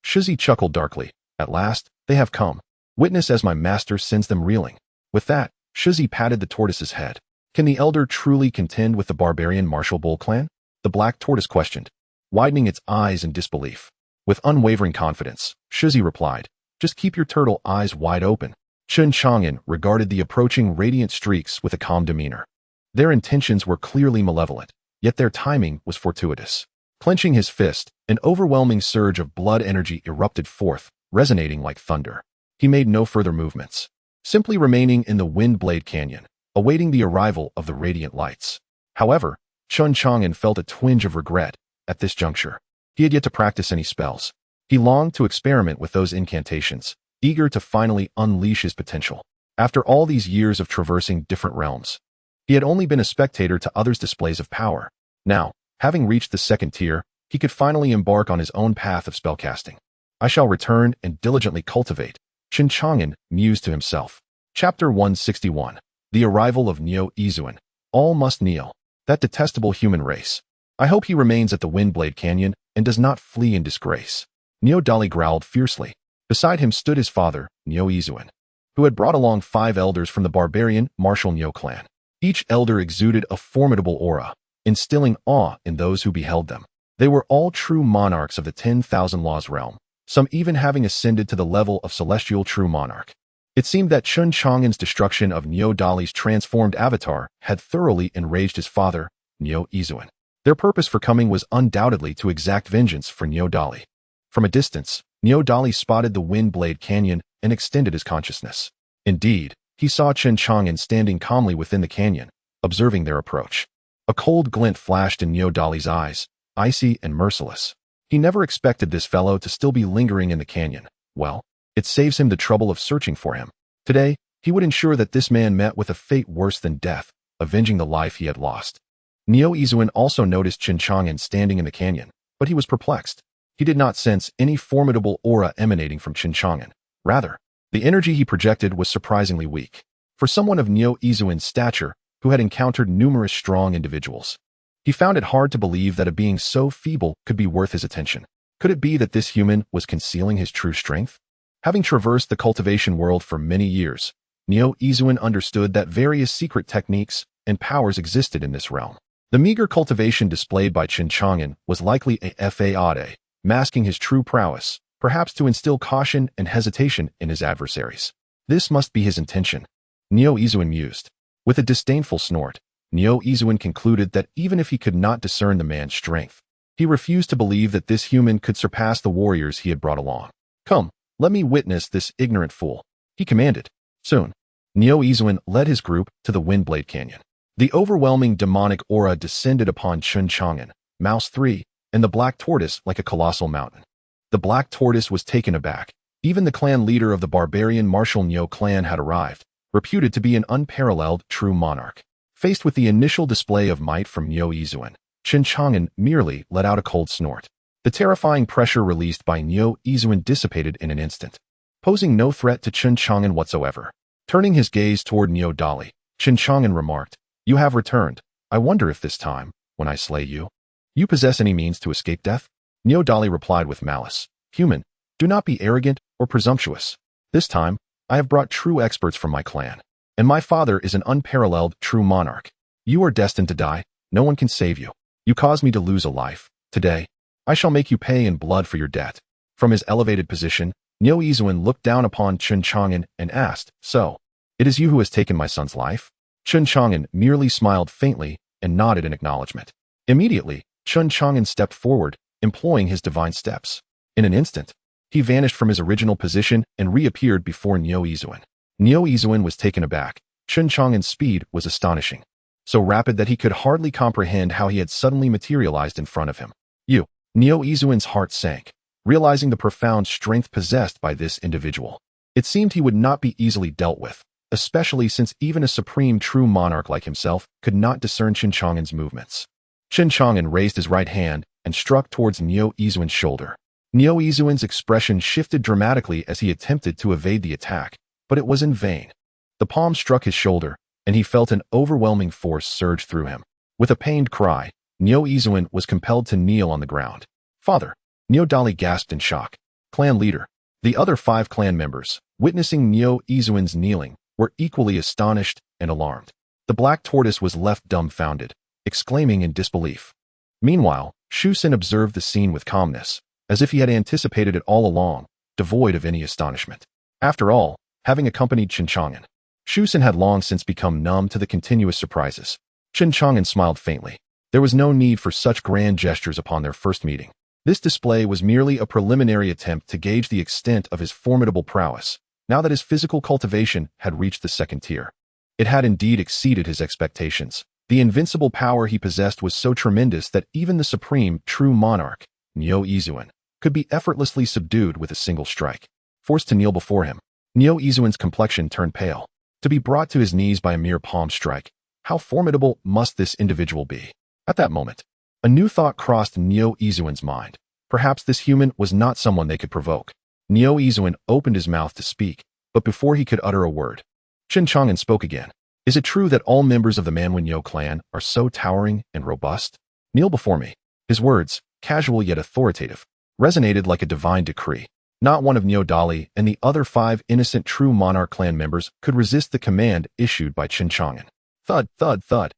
Shizi chuckled darkly. "At last, they have come. Witness as my master sends them reeling." With that, Shizi patted the tortoise's head. "Can the elder truly contend with the barbarian martial bull clan?" the Black Tortoise questioned, widening its eyes in disbelief. With unwavering confidence, Shizi replied, "Just keep your turtle eyes wide open." Chen Chang'an regarded the approaching radiant streaks with a calm demeanor. Their intentions were clearly malevolent, yet their timing was fortuitous. Clenching his fist, an overwhelming surge of blood energy erupted forth, resonating like thunder. He made no further movements, simply remaining in the Windblade Canyon, awaiting the arrival of the radiant lights. However, Chen Chang'an felt a twinge of regret at this juncture. He had yet to practice any spells. He longed to experiment with those incantations, eager to finally unleash his potential. After all these years of traversing different realms, he had only been a spectator to others' displays of power. Now, having reached the second tier, he could finally embark on his own path of spellcasting. "I shall return and diligently cultivate," Chen Chang'an mused to himself. Chapter 161. The Arrival of Niu Izuan. All must kneel. That detestable human race. I hope he remains at the Windblade Canyon and does not flee in disgrace. Niu Dali growled fiercely. Beside him stood his father, Niu Izuan, who had brought along 5 elders from the barbarian martial Niu clan. Each elder exuded a formidable aura, instilling awe in those who beheld them. They were all true monarchs of the 10,000 Laws realm, some even having ascended to the level of celestial true monarch. It seemed that Chen Chang'an's destruction of Niu Dali's transformed avatar had thoroughly enraged his father, Niu Izuan. Their purpose for coming was undoubtedly to exact vengeance for Niu Dali. From a distance, Niu Dali spotted the Windblade Canyon and extended his consciousness. Indeed, he saw Chen Chang'an standing calmly within the canyon, observing their approach. A cold glint flashed in Niu Dali's eyes, icy and merciless. He never expected this fellow to still be lingering in the canyon. Well, it saves him the trouble of searching for him. Today, he would ensure that this man met with a fate worse than death, avenging the life he had lost. Niu Izuan also noticed Chen Chang'an standing in the canyon, but he was perplexed. He did not sense any formidable aura emanating from Chen Chang'an. Rather, the energy he projected was surprisingly weak. For someone of Niu Izuan's stature, who had encountered numerous strong individuals, he found it hard to believe that a being so feeble could be worth his attention. Could it be that this human was concealing his true strength? Having traversed the cultivation world for many years, Niu Izuan understood that various secret techniques and powers existed in this realm. The meager cultivation displayed by Chen Chang'an was likely a fade, masking his true prowess, perhaps to instill caution and hesitation in his adversaries. This must be his intention, Niu Izuan mused. With a disdainful snort, Niu Izuan concluded that even if he could not discern the man's strength, he refused to believe that this human could surpass the warriors he had brought along. "Come, let me witness this ignorant fool," he commanded. Soon, Niu Izuan led his group to the Windblade Canyon. The overwhelming demonic aura descended upon Chen Chang'an, Mouse 3, and the Black Tortoise like a colossal mountain. The Black Tortoise was taken aback. Even the clan leader of the barbarian martial Niu clan had arrived, reputed to be an unparalleled true monarch. Faced with the initial display of might from Niu Yizuan, Chen Chang'an merely let out a cold snort. The terrifying pressure released by Niu Yizuan dissipated in an instant, posing no threat to Chen Chang'an whatsoever. Turning his gaze toward Niu Dali, Chen Chang'an remarked, "You have returned. I wonder if this time, when I slay you, you possess any means to escape death?" Niu Dali replied with malice, "Human, do not be arrogant or presumptuous. This time, I have brought true experts from my clan, and my father is an unparalleled true monarch. You are destined to die. No one can save you. You caused me to lose a life. Today, I shall make you pay in blood for your debt." From his elevated position, Niu Yizuan looked down upon Chen Chang'an and asked, "So, it is you who has taken my son's life?" Chen Chang'an merely smiled faintly and nodded in acknowledgement. Immediately, Chen Chang'an stepped forward, employing his divine steps. In an instant, he vanished from his original position and reappeared before Niu Yizuan. Niu Yizuan was taken aback. Chen Chang'an's speed was astonishing, so rapid that he could hardly comprehend how he had suddenly materialized in front of him. Niu Yizuan's heart sank, realizing the profound strength possessed by this individual. It seemed he would not be easily dealt with, especially since even a supreme true monarch like himself could not discern Chen Chang'an's movements. Chen Chang'an raised his right hand and struck towards Niu Yizuan's shoulder. Niu Yizuan's expression shifted dramatically as he attempted to evade the attack, but it was in vain. The palm struck his shoulder, and he felt an overwhelming force surge through him. With a pained cry, Niu Yizuan was compelled to kneel on the ground. "Father!" Niu Dali gasped in shock. Clan leader. The other 5 clan members, witnessing Niu Yizuan's kneeling, were equally astonished and alarmed. The black tortoise was left dumbfounded, exclaiming in disbelief. Meanwhile, Shu Xin observed the scene with calmness, as if he had anticipated it all along, devoid of any astonishment. After all, having accompanied Chen Chang'an, Shu Xin had long since become numb to the continuous surprises. Chen Chang'an smiled faintly. There was no need for such grand gestures upon their first meeting. This display was merely a preliminary attempt to gauge the extent of his formidable prowess, now that his physical cultivation had reached the second tier. It had indeed exceeded his expectations. The invincible power he possessed was so tremendous that even the supreme, true monarch, Niu Yizuan, could be effortlessly subdued with a single strike. Forced to kneel before him, Niu Yizuan's complexion turned pale. To be brought to his knees by a mere palm strike, how formidable must this individual be? At that moment, a new thought crossed Niu Yizuan's mind. Perhaps this human was not someone they could provoke. Niu Yizuan opened his mouth to speak, but before he could utter a word, Chen Chang'an spoke again. "Is it true that all members of the Manwen clan are so towering and robust? Kneel before me." His words, casual yet authoritative, resonated like a divine decree. Not one of Niu Dali and the other 5 innocent true monarch clan members could resist the command issued by Chen Chang'an. Thud, thud, thud.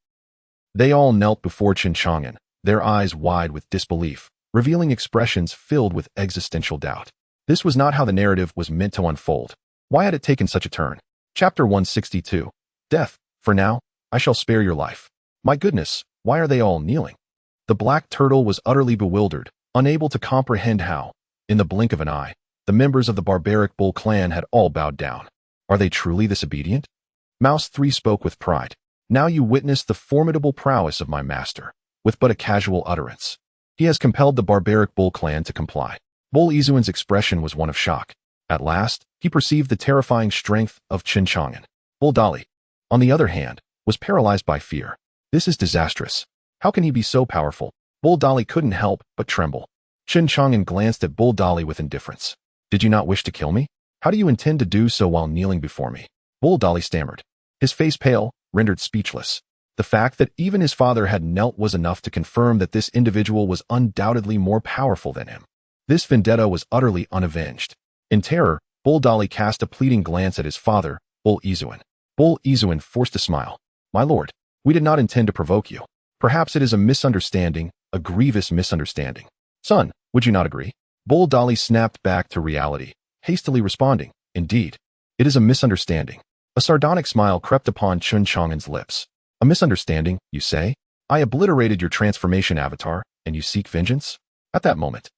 They all knelt before Chen Chang'an, their eyes wide with disbelief, revealing expressions filled with existential doubt. This was not how the narrative was meant to unfold. Why had it taken such a turn? Chapter 162. Death. For now, I shall spare your life. My goodness, why are they all kneeling? The black turtle was utterly bewildered, unable to comprehend how, in the blink of an eye, the members of the barbaric bull clan had all bowed down. Are they truly this obedient? Mouse 3 spoke with pride. Now you witness the formidable prowess of my master, with but a casual utterance. He has compelled the barbaric bull clan to comply. Bull Yizuan's expression was one of shock. At last, he perceived the terrifying strength of Chen Chang'an. Bull Dali, on the other hand, was paralyzed by fear. This is disastrous. How can he be so powerful? Bull Dali couldn't help but tremble. Chen Chang'an glanced at Bull Dali with indifference. Did you not wish to kill me? How do you intend to do so while kneeling before me? Bull Dali stammered, his face pale, rendered speechless. The fact that even his father had knelt was enough to confirm that this individual was undoubtedly more powerful than him. This vendetta was utterly unavenged. In terror, Bull Dali cast a pleading glance at his father, Bull Yizuan. Bull Yizuan forced a smile. My lord, we did not intend to provoke you. Perhaps it is a misunderstanding, a grievous misunderstanding. Son, would you not agree? Bull Dali snapped back to reality, hastily responding, Indeed, it is a misunderstanding. A sardonic smile crept upon Chen Chang'an's lips. A misunderstanding, you say? I obliterated your transformation avatar, and you seek vengeance? At that moment,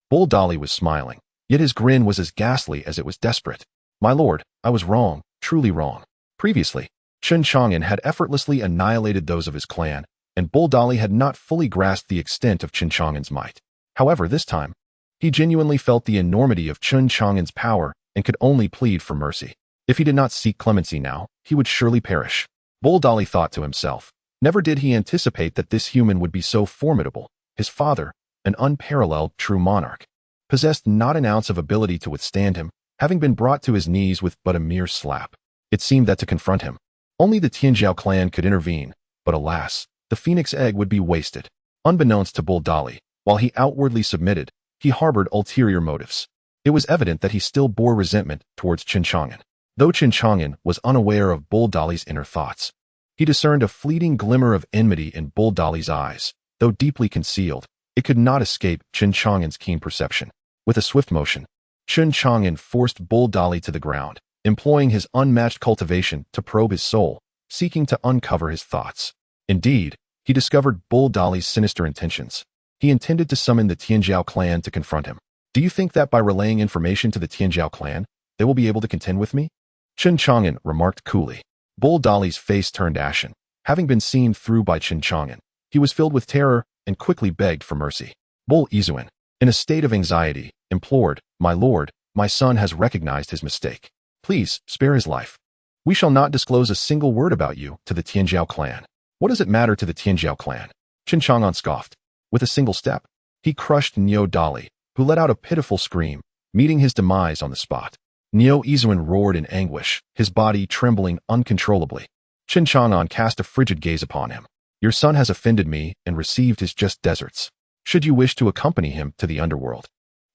Bull Dali was smiling, yet his grin was as ghastly as it was desperate. My lord, I was wrong, truly wrong. Previously, Chen Chang'an had effortlessly annihilated those of his clan, and Bull Dali had not fully grasped the extent of Chen Chang'an's might. However, this time, he genuinely felt the enormity of Chen Chang'an's power and could only plead for mercy. If he did not seek clemency now, he would surely perish. Bull Dali thought to himself, Never did he anticipate that this human would be so formidable. His father, an unparalleled true monarch, possessed not an ounce of ability to withstand him, having been brought to his knees with but a mere slap. It seemed that to confront him, only the Tianzhao clan could intervene, but alas, the phoenix egg would be wasted. Unbeknownst to Bull Dali, while he outwardly submitted, he harbored ulterior motives. It was evident that he still bore resentment towards Chen Chang'an. Though Chen Chang'an was unaware of Bull Dali's inner thoughts, he discerned a fleeting glimmer of enmity in Bull Dali's eyes. Though deeply concealed, it could not escape Chen Chang'an's keen perception. With a swift motion, Chen Chang'an forced Bull Dali to the ground, employing his unmatched cultivation to probe his soul, seeking to uncover his thoughts. Indeed, he discovered Bull Dali's sinister intentions. He intended to summon the Tianzhao clan to confront him. Do you think that by relaying information to the Tianzhao clan, they will be able to contend with me? Chen Chang'an remarked coolly. Bull Dali's face turned ashen. Having been seen through by Chen Chang'an, he was filled with terror and quickly begged for mercy. Bull Izuan, in a state of anxiety, implored, "My lord, my son has recognized his mistake. Please, spare his life. We shall not disclose a single word about you to the Tianzhao clan." What does it matter to the Tianzhao clan? Chen Chang'an scoffed. With a single step, he crushed Niu Dali, who let out a pitiful scream, meeting his demise on the spot. Niu Izuan roared in anguish, his body trembling uncontrollably. Chen Chang'an cast a frigid gaze upon him. "Your son has offended me and received his just deserts. Should you wish to accompany him to the underworld,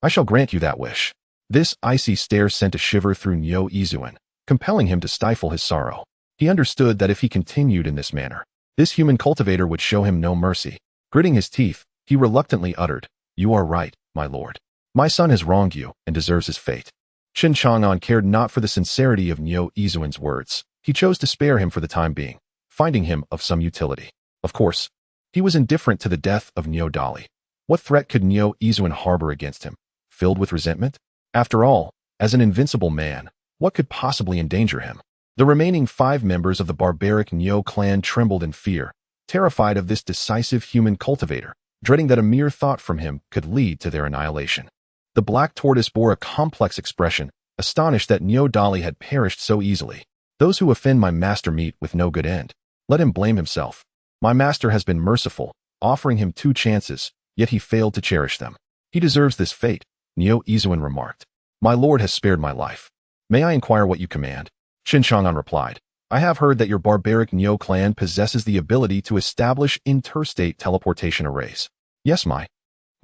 I shall grant you that wish." This icy stare sent a shiver through Niu Izuan, compelling him to stifle his sorrow. He understood that if he continued in this manner, this human cultivator would show him no mercy. Gritting his teeth, he reluctantly uttered, "You are right, my lord. My son has wronged you and deserves his fate." Chen Chang'an cared not for the sincerity of Niu Izuan's words. He chose to spare him for the time being, finding him of some utility. Of course, he was indifferent to the death of Niu Dali. What threat could Niu Izuan harbor against him? Filled with resentment? After all, as an invincible man, what could possibly endanger him? The remaining 5 members of the barbaric Niu clan trembled in fear, terrified of this decisive human cultivator, dreading that a mere thought from him could lead to their annihilation. The black tortoise bore a complex expression, astonished that Niu Dali had perished so easily. "Those who offend my master meet with no good end. Let him blame himself. My master has been merciful, offering him 2 chances, yet he failed to cherish them. He deserves this fate," Niu Izuan remarked. "My lord has spared my life. May I inquire what you command?" Chen Chang'an replied, "I have heard that your barbaric Niu clan possesses the ability to establish interstate teleportation arrays." "Yes, my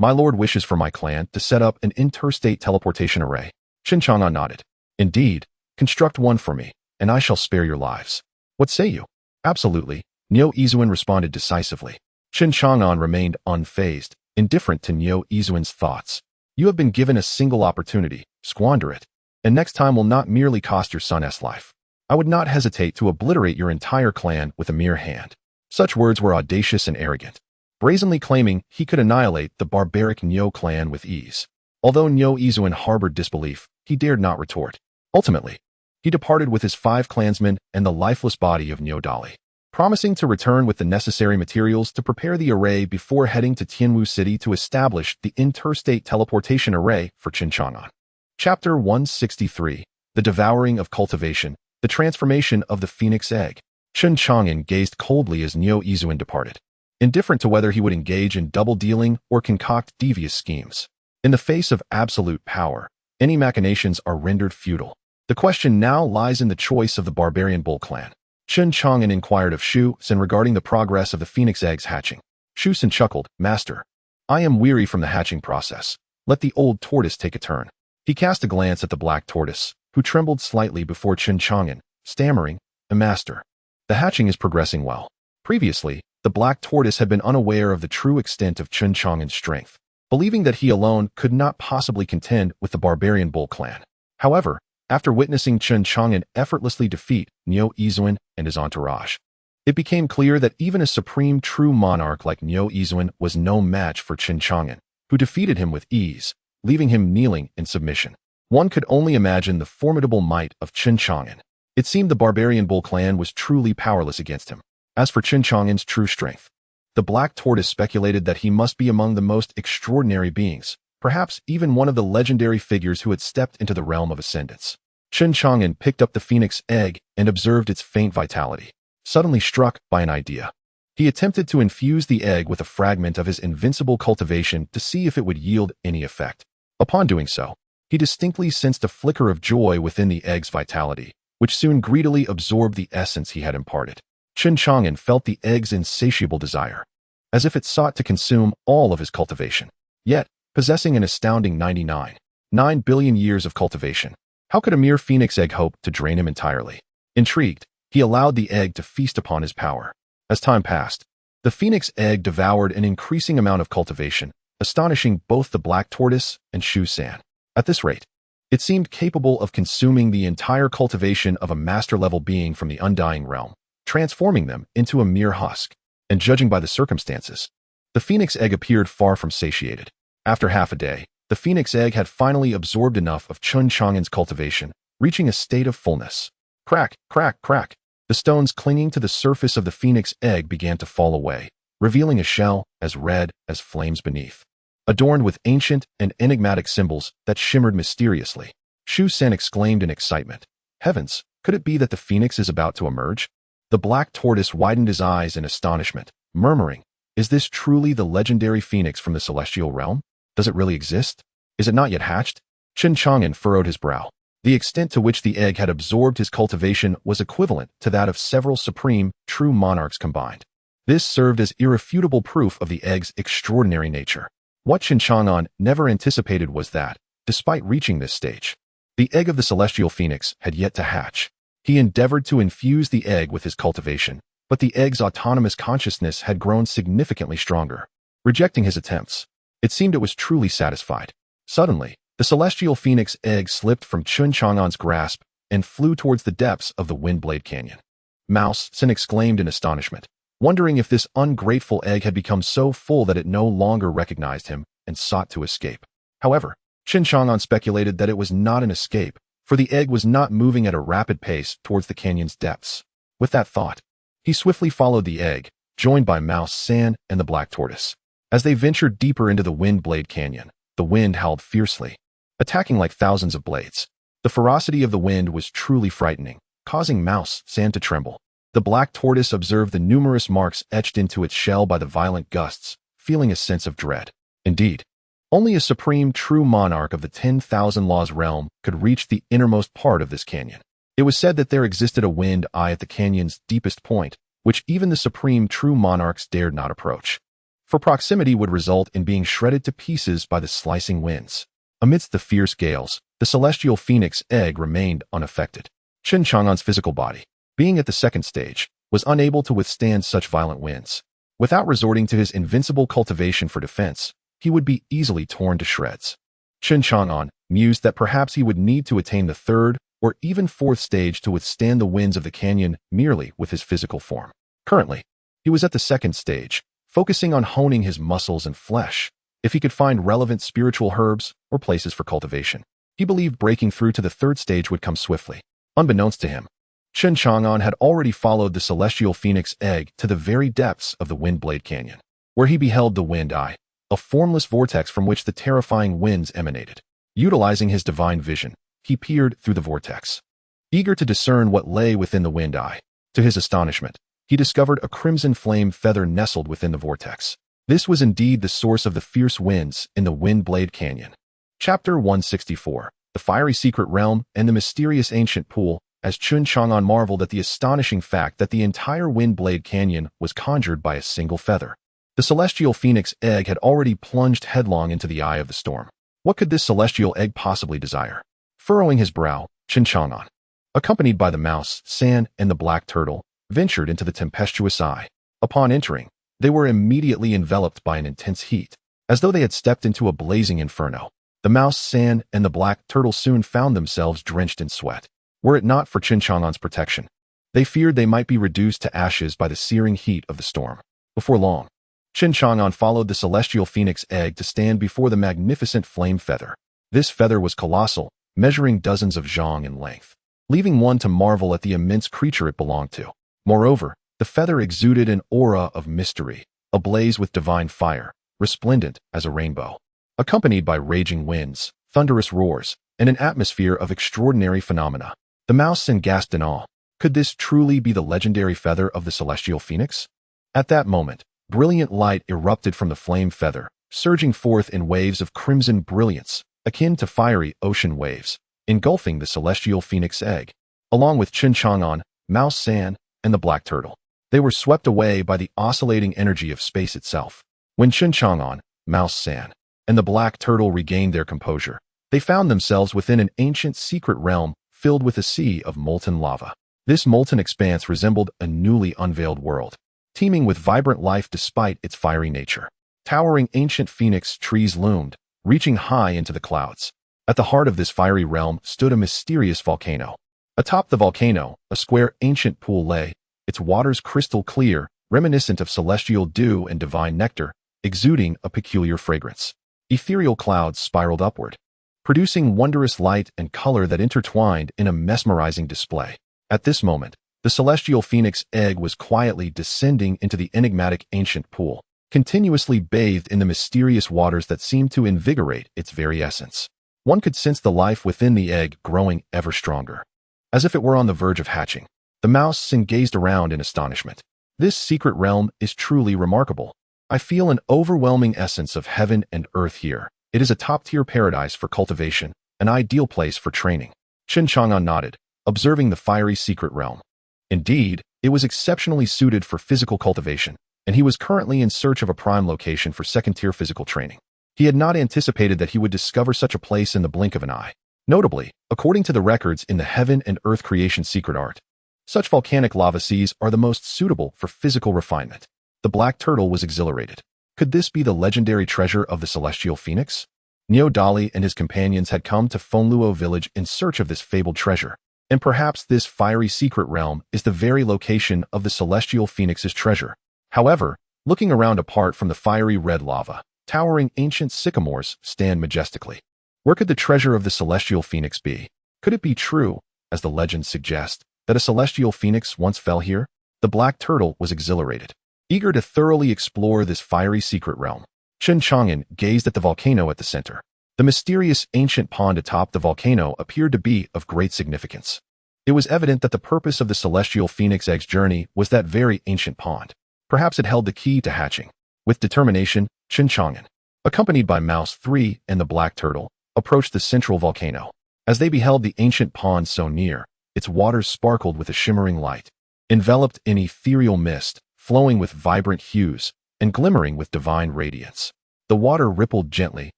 lord wishes for my clan to set up an interstate teleportation array." Chen Chang'an nodded. "Indeed, construct one for me, and I shall spare your lives. What say you?" "Absolutely," Niu Izuan responded decisively. Chen Chang'an remained unfazed, indifferent to Niu Izuan's thoughts. "You have been given a single opportunity, squander it, and next time will not merely cost your son's life. I would not hesitate to obliterate your entire clan with a mere hand." Such words were audacious and arrogant, brazenly claiming he could annihilate the barbaric Niu clan with ease. Although Niu Izuan harbored disbelief, he dared not retort. Ultimately, he departed with his 5 clansmen and the lifeless body of Niu Dali, promising to return with the necessary materials to prepare the array before heading to Tianwu City to establish the interstate teleportation array for Chen Chang'an. Chapter 163, The Devouring of Cultivation, the Transformation of the Phoenix Egg. Chen Chang'an gazed coldly as Niu Izuan departed, indifferent to whether he would engage in double-dealing or concoct devious schemes. In the face of absolute power, any machinations are rendered futile. The question now lies in the choice of the barbarian Bull clan. Chen Chang'an inquired of Shu Sen regarding the progress of the phoenix eggs hatching. Shu Sen chuckled, "Master, I am weary from the hatching process. Let the old tortoise take a turn." He cast a glance at the black tortoise, who trembled slightly before Chen Chang'an, stammering, "Master, the hatching is progressing well." Previously, the black tortoise had been unaware of the true extent of Chen Chang'an's strength, believing that he alone could not possibly contend with the barbarian Bull clan. However, after witnessing Chen Chang'an effortlessly defeat Niu Izuan and his entourage, it became clear that even a supreme true monarch like Niu Izuan was no match for Chen Chang'an, who defeated him with ease, leaving him kneeling in submission. One could only imagine the formidable might of Chen Chang'an. It seemed the barbarian Bull clan was truly powerless against him. As for Chen Chang'an's true strength, the black tortoise speculated that he must be among the most extraordinary beings, perhaps even one of the legendary figures who had stepped into the realm of ascendance. Chen Chang'an picked up the phoenix egg and observed its faint vitality, suddenly struck by an idea. He attempted to infuse the egg with a fragment of his invincible cultivation to see if it would yield any effect. Upon doing so, he distinctly sensed a flicker of joy within the egg's vitality, which soon greedily absorbed the essence he had imparted. Chen Chang'an felt the egg's insatiable desire, as if it sought to consume all of his cultivation. Yet, possessing an astounding 9 billion years of cultivation, how could a mere phoenix egg hope to drain him entirely? Intrigued, he allowed the egg to feast upon his power. As time passed, the phoenix egg devoured an increasing amount of cultivation, astonishing both the black tortoise and Shu San. At this rate, it seemed capable of consuming the entire cultivation of a master-level being from the undying realm, transforming them into a mere husk. And judging by the circumstances, the phoenix egg appeared far from satiated. After half a day, the phoenix egg had finally absorbed enough of Chen Chang'an's cultivation, reaching a state of fullness. Crack, crack, crack. The stones clinging to the surface of the phoenix egg began to fall away, revealing a shell as red as flames beneath, adorned with ancient and enigmatic symbols that shimmered mysteriously. Shu Sen exclaimed in excitement. Heavens, could it be that the phoenix is about to emerge? The black tortoise widened his eyes in astonishment, murmuring, "Is this truly the legendary phoenix from the celestial realm? Does it really exist? Is it not yet hatched?" Chen Chang'an furrowed his brow. The extent to which the egg had absorbed his cultivation was equivalent to that of several supreme, true monarchs combined. This served as irrefutable proof of the egg's extraordinary nature. What Chen Chang'an never anticipated was that, despite reaching this stage, the egg of the celestial phoenix had yet to hatch. He endeavored to infuse the egg with his cultivation, but the egg's autonomous consciousness had grown significantly stronger. Rejecting his attempts, it seemed it was truly satisfied. Suddenly, the celestial phoenix egg slipped from Chen Chang'an's grasp and flew towards the depths of the Windblade Canyon. Mouse Sin exclaimed in astonishment, wondering if this ungrateful egg had become so full that it no longer recognized him and sought to escape. However, Chen Chang'an speculated that it was not an escape, for the egg was not moving at a rapid pace towards the canyon's depths. With that thought, he swiftly followed the egg, joined by Mouse San and the black tortoise. As they ventured deeper into the Windblade Canyon, the wind howled fiercely, attacking like thousands of blades. The ferocity of the wind was truly frightening, causing Mouse San to tremble. The black tortoise observed the numerous marks etched into its shell by the violent gusts, feeling a sense of dread. Indeed, only a supreme true monarch of the 10,000 laws realm could reach the innermost part of this canyon. It was said that there existed a wind eye at the canyon's deepest point, which even the supreme true monarchs dared not approach, for proximity would result in being shredded to pieces by the slicing winds. Amidst the fierce gales, the celestial phoenix egg remained unaffected. Chen Chang'an's physical body, being at the second stage, was unable to withstand such violent winds. Without resorting to his invincible cultivation for defense, he would be easily torn to shreds. Chen Chang'an mused that perhaps he would need to attain the third or even fourth stage to withstand the winds of the canyon merely with his physical form. Currently, he was at the second stage, focusing on honing his muscles and flesh. If he could find relevant spiritual herbs or places for cultivation, he believed breaking through to the third stage would come swiftly. Unbeknownst to him, Chen Chang'an had already followed the celestial phoenix egg to the very depths of the Windblade Canyon, where he beheld the wind eye, a formless vortex from which the terrifying winds emanated. Utilizing his divine vision, he peered through the vortex, eager to discern what lay within the wind eye. To his astonishment, he discovered a crimson flame feather nestled within the vortex. This was indeed the source of the fierce winds in the Windblade Canyon. Chapter 164, The Fiery Secret Realm and the Mysterious Ancient Pool. As Chen Chang'an marveled at the astonishing fact that the entire Windblade Canyon was conjured by a single feather, the celestial phoenix egg had already plunged headlong into the eye of the storm. What could this celestial egg possibly desire? Furrowing his brow, Chen Chang'an, accompanied by the Mouse San and the black turtle, ventured into the tempestuous eye. Upon entering, they were immediately enveloped by an intense heat, as though they had stepped into a blazing inferno. The Mouse San and the black turtle soon found themselves drenched in sweat. Were it not for Chen Chang'an's protection, they feared they might be reduced to ashes by the searing heat of the storm. Before long, Chen Chang'an followed the celestial phoenix egg to stand before the magnificent flame feather. This feather was colossal, measuring dozens of zhang in length, leaving one to marvel at the immense creature it belonged to. Moreover, the feather exuded an aura of mystery, ablaze with divine fire, resplendent as a rainbow, accompanied by raging winds, thunderous roars, and an atmosphere of extraordinary phenomena. The Mouse Sin gasped in awe. Could this truly be the legendary feather of the celestial phoenix? At that moment, brilliant light erupted from the flame feather, surging forth in waves of crimson brilliance, akin to fiery ocean waves, engulfing the celestial phoenix egg, along with Chen Chang'an, Mouse San, and the black turtle. They were swept away by the oscillating energy of space itself. When Chen Chang'an, Mouse San, and the black turtle regained their composure, they found themselves within an ancient secret realm filled with a sea of molten lava. This molten expanse resembled a newly unveiled world, teeming with vibrant life despite its fiery nature. Towering ancient phoenix trees loomed, reaching high into the clouds. At the heart of this fiery realm stood a mysterious volcano. Atop the volcano, a square ancient pool lay, its waters crystal clear, reminiscent of celestial dew and divine nectar, exuding a peculiar fragrance. Ethereal clouds spiraled upward, producing wondrous light and color that intertwined in a mesmerizing display. At this moment, the celestial phoenix egg was quietly descending into the enigmatic ancient pool, continuously bathed in the mysterious waters that seemed to invigorate its very essence. One could sense the life within the egg growing ever stronger. As if it were on the verge of hatching, the mouse Sin gazed around in astonishment. This secret realm is truly remarkable. I feel an overwhelming essence of heaven and earth here. It is a top-tier paradise for cultivation, an ideal place for training. Chen Chang'an nodded, observing the fiery secret realm. Indeed, it was exceptionally suited for physical cultivation, and he was currently in search of a prime location for second-tier physical training. He had not anticipated that he would discover such a place in the blink of an eye. Notably, according to the records in the Heaven and Earth Creation Secret Art, such volcanic lava seas are the most suitable for physical refinement. The black turtle was exhilarated. Could this be the legendary treasure of the celestial phoenix? Neo Dali and his companions had come to Fengluo village in search of this fabled treasure, and perhaps this fiery secret realm is the very location of the celestial phoenix's treasure. However, looking around apart from the fiery red lava, towering ancient sycamores stand majestically. Where could the treasure of the celestial phoenix be? Could it be true, as the legends suggest, that a celestial phoenix once fell here? The black turtle was exhilarated, eager to thoroughly explore this fiery secret realm. Chen Chang'an gazed at the volcano at the center. The mysterious ancient pond atop the volcano appeared to be of great significance. It was evident that the purpose of the celestial phoenix egg's journey was that very ancient pond. Perhaps it held the key to hatching. With determination, Chen Chang'an, accompanied by Mouse 3 and the black turtle, approached the central volcano. As they beheld the ancient pond so near, its waters sparkled with a shimmering light, enveloped in ethereal mist, flowing with vibrant hues, and glimmering with divine radiance. The water rippled gently,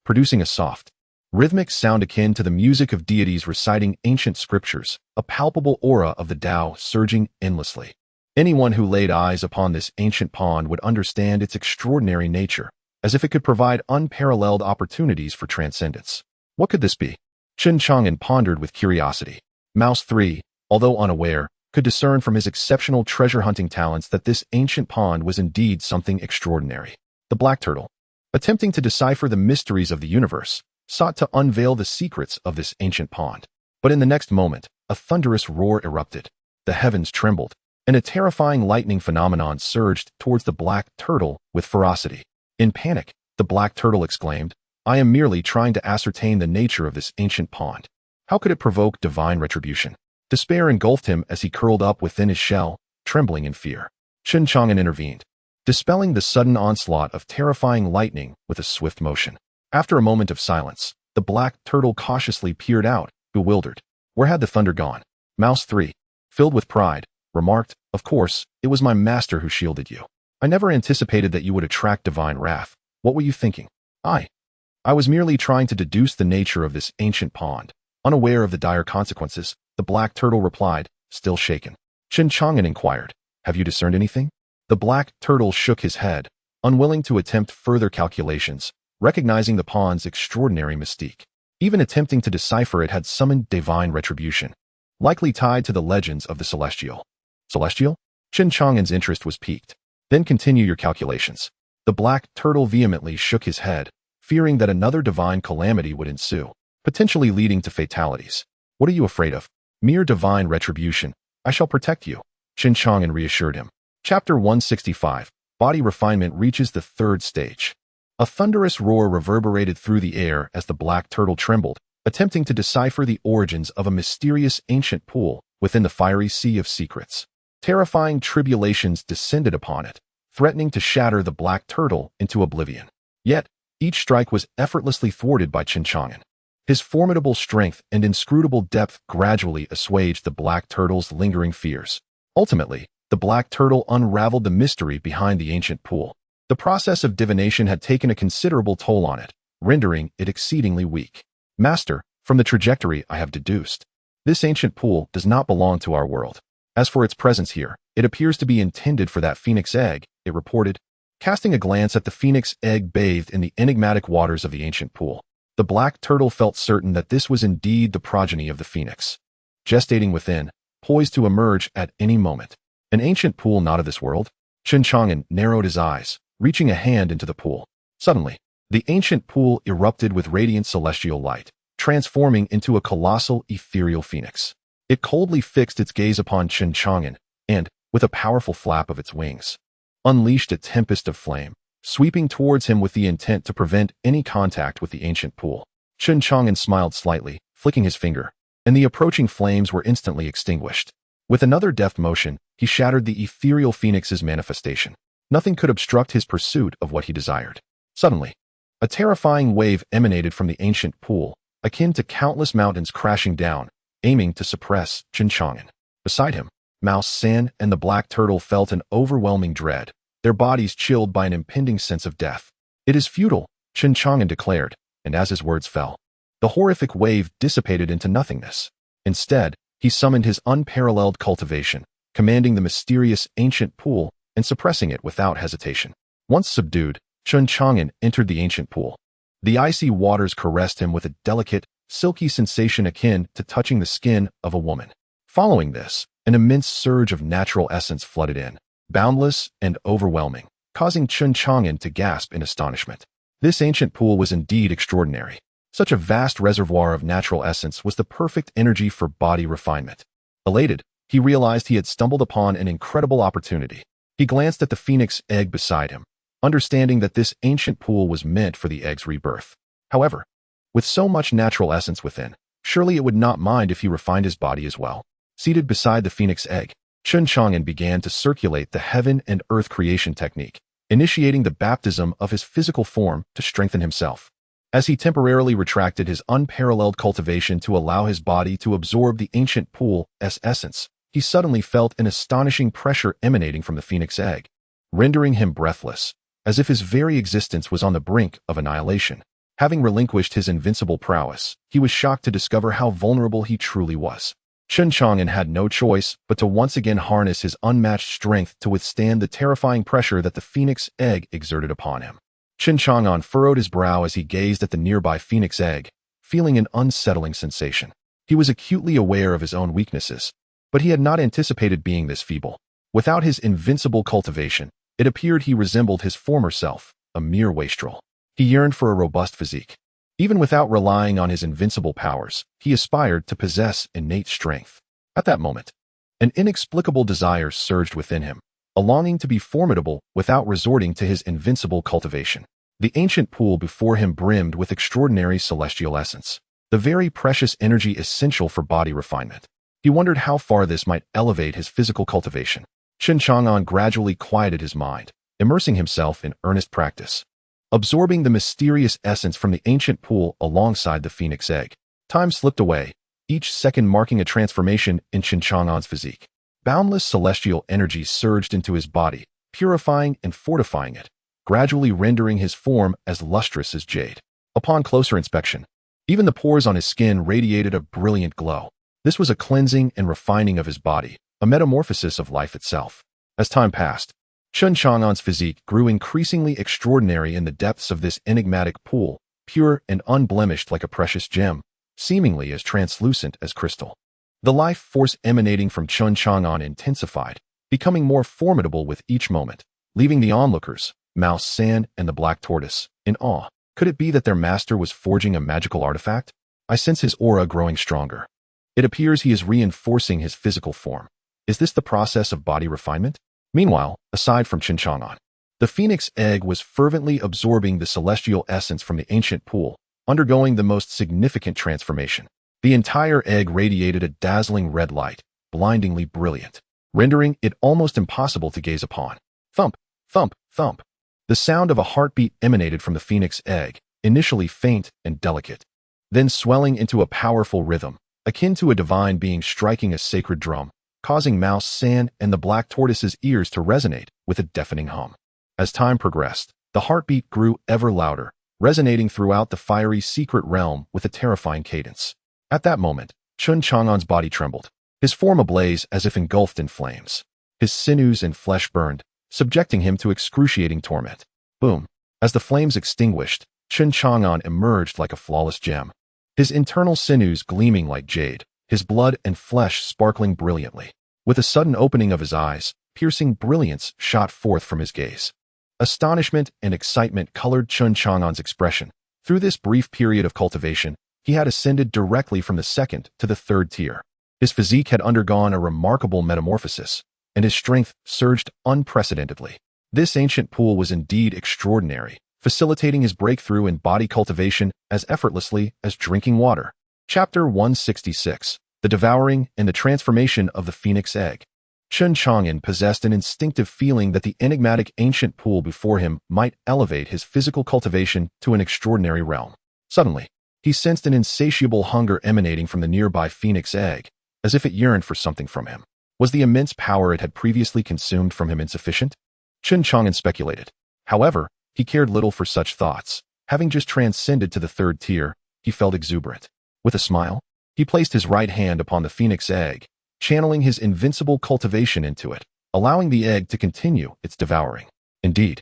producing a soft, rhythmic sound akin to the music of deities reciting ancient scriptures, a palpable aura of the Tao surging endlessly. Anyone who laid eyes upon this ancient pond would understand its extraordinary nature, as if it could provide unparalleled opportunities for transcendence. What could this be? Chen Chang'an pondered with curiosity. Mouse 3, although unaware, could discern from his exceptional treasure-hunting talents that this ancient pond was indeed something extraordinary. The black turtle, attempting to decipher the mysteries of the universe, sought to unveil the secrets of this ancient pond. But in the next moment, a thunderous roar erupted. The heavens trembled, and a terrifying lightning phenomenon surged towards the black turtle with ferocity. In panic, the black turtle exclaimed, "I am merely trying to ascertain the nature of this ancient pond. How could it provoke divine retribution?" Despair engulfed him as he curled up within his shell, trembling in fear. Chen Chang'an intervened, dispelling the sudden onslaught of terrifying lightning with a swift motion. After a moment of silence, the black turtle cautiously peered out, bewildered. Where had the thunder gone? Mouse 3, filled with pride, remarked, "Of course, it was my master who shielded you. I never anticipated that you would attract divine wrath. What were you thinking?" I was merely trying to deduce the nature of this ancient pond, unaware of the dire consequences," the black turtle replied, still shaken. Chen Chang'an inquired, "Have you discerned anything?" The black turtle shook his head, unwilling to attempt further calculations, recognizing the pond's extraordinary mystique. Even attempting to decipher it had summoned divine retribution, likely tied to the legends of the celestial. Celestial? Chen Chang'an's interest was piqued. "Then continue your calculations." The black turtle vehemently shook his head, fearing that another divine calamity would ensue, potentially leading to fatalities. "What are you afraid of? Mere divine retribution. I shall protect you," Chen Chang'an reassured him. Chapter 165. Body Refinement reaches the third stage. A thunderous roar reverberated through the air as the black turtle trembled, attempting to decipher the origins of a mysterious ancient pool within the fiery sea of secrets. Terrifying tribulations descended upon it, threatening to shatter the black turtle into oblivion. Yet, each strike was effortlessly thwarted by Chen Chang'an. His formidable strength and inscrutable depth gradually assuaged the black turtle's lingering fears. Ultimately, the black turtle unraveled the mystery behind the ancient pool. The process of divination had taken a considerable toll on it, rendering it exceedingly weak. Master, from the trajectory I have deduced, this ancient pool does not belong to our world. As for its presence here, it appears to be intended for that phoenix egg, it reported. Casting a glance at the phoenix egg bathed in the enigmatic waters of the ancient pool, the black turtle felt certain that this was indeed the progeny of the phoenix, gestating within, poised to emerge at any moment. An ancient pool not of this world? Chen Chang'an narrowed his eyes, reaching a hand into the pool. Suddenly, the ancient pool erupted with radiant celestial light, transforming into a colossal ethereal phoenix. It coldly fixed its gaze upon Chen Chang'an and, with a powerful flap of its wings, unleashed a tempest of flame, sweeping towards him with the intent to prevent any contact with the ancient pool. Chen Chang'an smiled slightly, flicking his finger, and the approaching flames were instantly extinguished. With another deft motion, he shattered the ethereal phoenix's manifestation. Nothing could obstruct his pursuit of what he desired. Suddenly, a terrifying wave emanated from the ancient pool, akin to countless mountains crashing down, aiming to suppress Chen Chang'an. Beside him, Mouse San and the black turtle felt an overwhelming dread, their bodies chilled by an impending sense of death. "It is futile," Chen Chang'an declared, and as his words fell, the horrific wave dissipated into nothingness. Instead, he summoned his unparalleled cultivation, commanding the mysterious ancient pool and suppressing it without hesitation. Once subdued, Chen Chang'an entered the ancient pool. The icy waters caressed him with a delicate, silky sensation akin to touching the skin of a woman. Following this, an immense surge of natural essence flooded in, boundless and overwhelming, causing Chen Chang'an to gasp in astonishment. This ancient pool was indeed extraordinary. Such a vast reservoir of natural essence was the perfect energy for body refinement. Elated, he realized he had stumbled upon an incredible opportunity. He glanced at the phoenix egg beside him, understanding that this ancient pool was meant for the egg's rebirth. However, with so much natural essence within, surely it would not mind if he refined his body as well. Seated beside the phoenix egg, Chen Chang'an began to circulate the heaven and earth creation technique, initiating the baptism of his physical form to strengthen himself. As he temporarily retracted his unparalleled cultivation to allow his body to absorb the ancient pool's essence, he suddenly felt an astonishing pressure emanating from the phoenix egg, rendering him breathless, as if his very existence was on the brink of annihilation. Having relinquished his invincible prowess, he was shocked to discover how vulnerable he truly was. Chen Chang'an had no choice but to once again harness his unmatched strength to withstand the terrifying pressure that the phoenix egg exerted upon him. Chen Chang'an furrowed his brow as he gazed at the nearby phoenix egg, feeling an unsettling sensation. He was acutely aware of his own weaknesses, but he had not anticipated being this feeble. Without his invincible cultivation, it appeared he resembled his former self, a mere wastrel. He yearned for a robust physique. Even without relying on his invincible powers, he aspired to possess innate strength. At that moment, an inexplicable desire surged within him, a longing to be formidable without resorting to his invincible cultivation. The ancient pool before him brimmed with extraordinary celestial essence, the very precious energy essential for body refinement. He wondered how far this might elevate his physical cultivation. Chen Chang'an gradually quieted his mind, immersing himself in earnest practice, absorbing the mysterious essence from the ancient pool alongside the phoenix egg. Time slipped away, each second marking a transformation in Chen Chang'an's physique. Boundless celestial energy surged into his body, purifying and fortifying it, gradually rendering his form as lustrous as jade. Upon closer inspection, even the pores on his skin radiated a brilliant glow. This was a cleansing and refining of his body, a metamorphosis of life itself. As time passed, Chen Chang'an's physique grew increasingly extraordinary in the depths of this enigmatic pool, pure and unblemished like a precious gem, seemingly as translucent as crystal. The life force emanating from Chen Chang'an intensified, becoming more formidable with each moment, leaving the onlookers, Mouse San and the black tortoise, in awe. Could it be that their master was forging a magical artifact? I sense his aura growing stronger. It appears he is reinforcing his physical form. Is this the process of body refinement? Meanwhile, aside from Chen Chang'an, the phoenix egg was fervently absorbing the celestial essence from the ancient pool, undergoing the most significant transformation. The entire egg radiated a dazzling red light, blindingly brilliant, rendering it almost impossible to gaze upon. Thump! Thump, thump. The sound of a heartbeat emanated from the phoenix egg, initially faint and delicate, then swelling into a powerful rhythm, akin to a divine being striking a sacred drum, causing Mouse San and the black tortoise's ears to resonate with a deafening hum. As time progressed, the heartbeat grew ever louder, resonating throughout the fiery secret realm with a terrifying cadence. At that moment, Chen Chang'an's body trembled, his form ablaze as if engulfed in flames. His sinews and flesh burned, subjecting him to excruciating torment. Boom! As the flames extinguished, Chen Chang'an emerged like a flawless gem, his internal sinews gleaming like jade, his blood and flesh sparkling brilliantly. With a sudden opening of his eyes, piercing brilliance shot forth from his gaze. Astonishment and excitement colored Chen Chang'an's expression. Through this brief period of cultivation, he had ascended directly from the second to the third tier. His physique had undergone a remarkable metamorphosis, and his strength surged unprecedentedly. This ancient pool was indeed extraordinary, facilitating his breakthrough in body cultivation as effortlessly as drinking water. Chapter 166: The Devouring and the Transformation of the Phoenix Egg. Chen Chang'an possessed an instinctive feeling that the enigmatic ancient pool before him might elevate his physical cultivation to an extraordinary realm. Suddenly, he sensed an insatiable hunger emanating from the nearby phoenix egg, as if it yearned for something from him. Was the immense power it had previously consumed from him insufficient? Chen Chang'an speculated. However, he cared little for such thoughts. Having just transcended to the third tier, he felt exuberant. With a smile, he placed his right hand upon the phoenix egg, channeling his invincible cultivation into it, allowing the egg to continue its devouring. Indeed,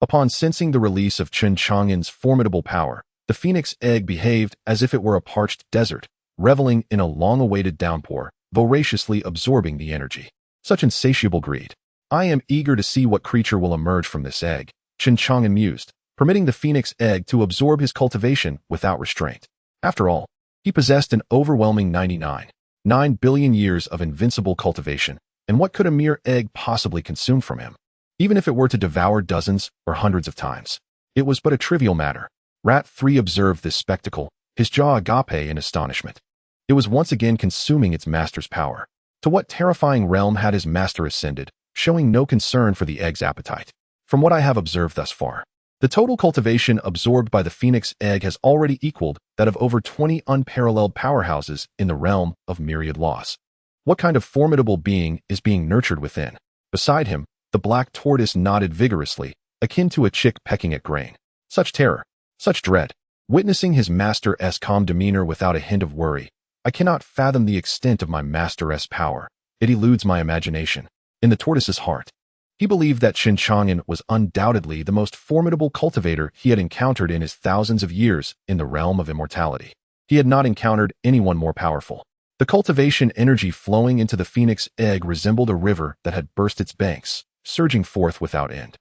upon sensing the release of Chen Chang'an's formidable power, the phoenix egg behaved as if it were a parched desert, reveling in a long-awaited downpour, voraciously absorbing the energy. Such insatiable greed. I am eager to see what creature will emerge from this egg, Chen Chang'an mused, permitting the phoenix egg to absorb his cultivation without restraint. After all, he possessed an overwhelming 9 billion years of invincible cultivation, and what could a mere egg possibly consume from him? Even if it were to devour dozens or hundreds of times, it was but a trivial matter. Rat 3 observed this spectacle, his jaw agape in astonishment. It was once again consuming its master's power. To what terrifying realm had his master ascended, showing no concern for the egg's appetite? From what I have observed thus far, the total cultivation absorbed by the phoenix egg has already equaled that of over 20 unparalleled powerhouses in the realm of myriad laws. What kind of formidable being is being nurtured within? Beside him, the black tortoise nodded vigorously, akin to a chick pecking at grain. Such terror, such dread. Witnessing his master's calm demeanor without a hint of worry, I cannot fathom the extent of my master's power. It eludes my imagination. In the tortoise's heart, he believed that Chen Chang'an was undoubtedly the most formidable cultivator he had encountered in his thousands of years in the realm of immortality. He had not encountered anyone more powerful. The cultivation energy flowing into the phoenix egg resembled a river that had burst its banks, surging forth without end.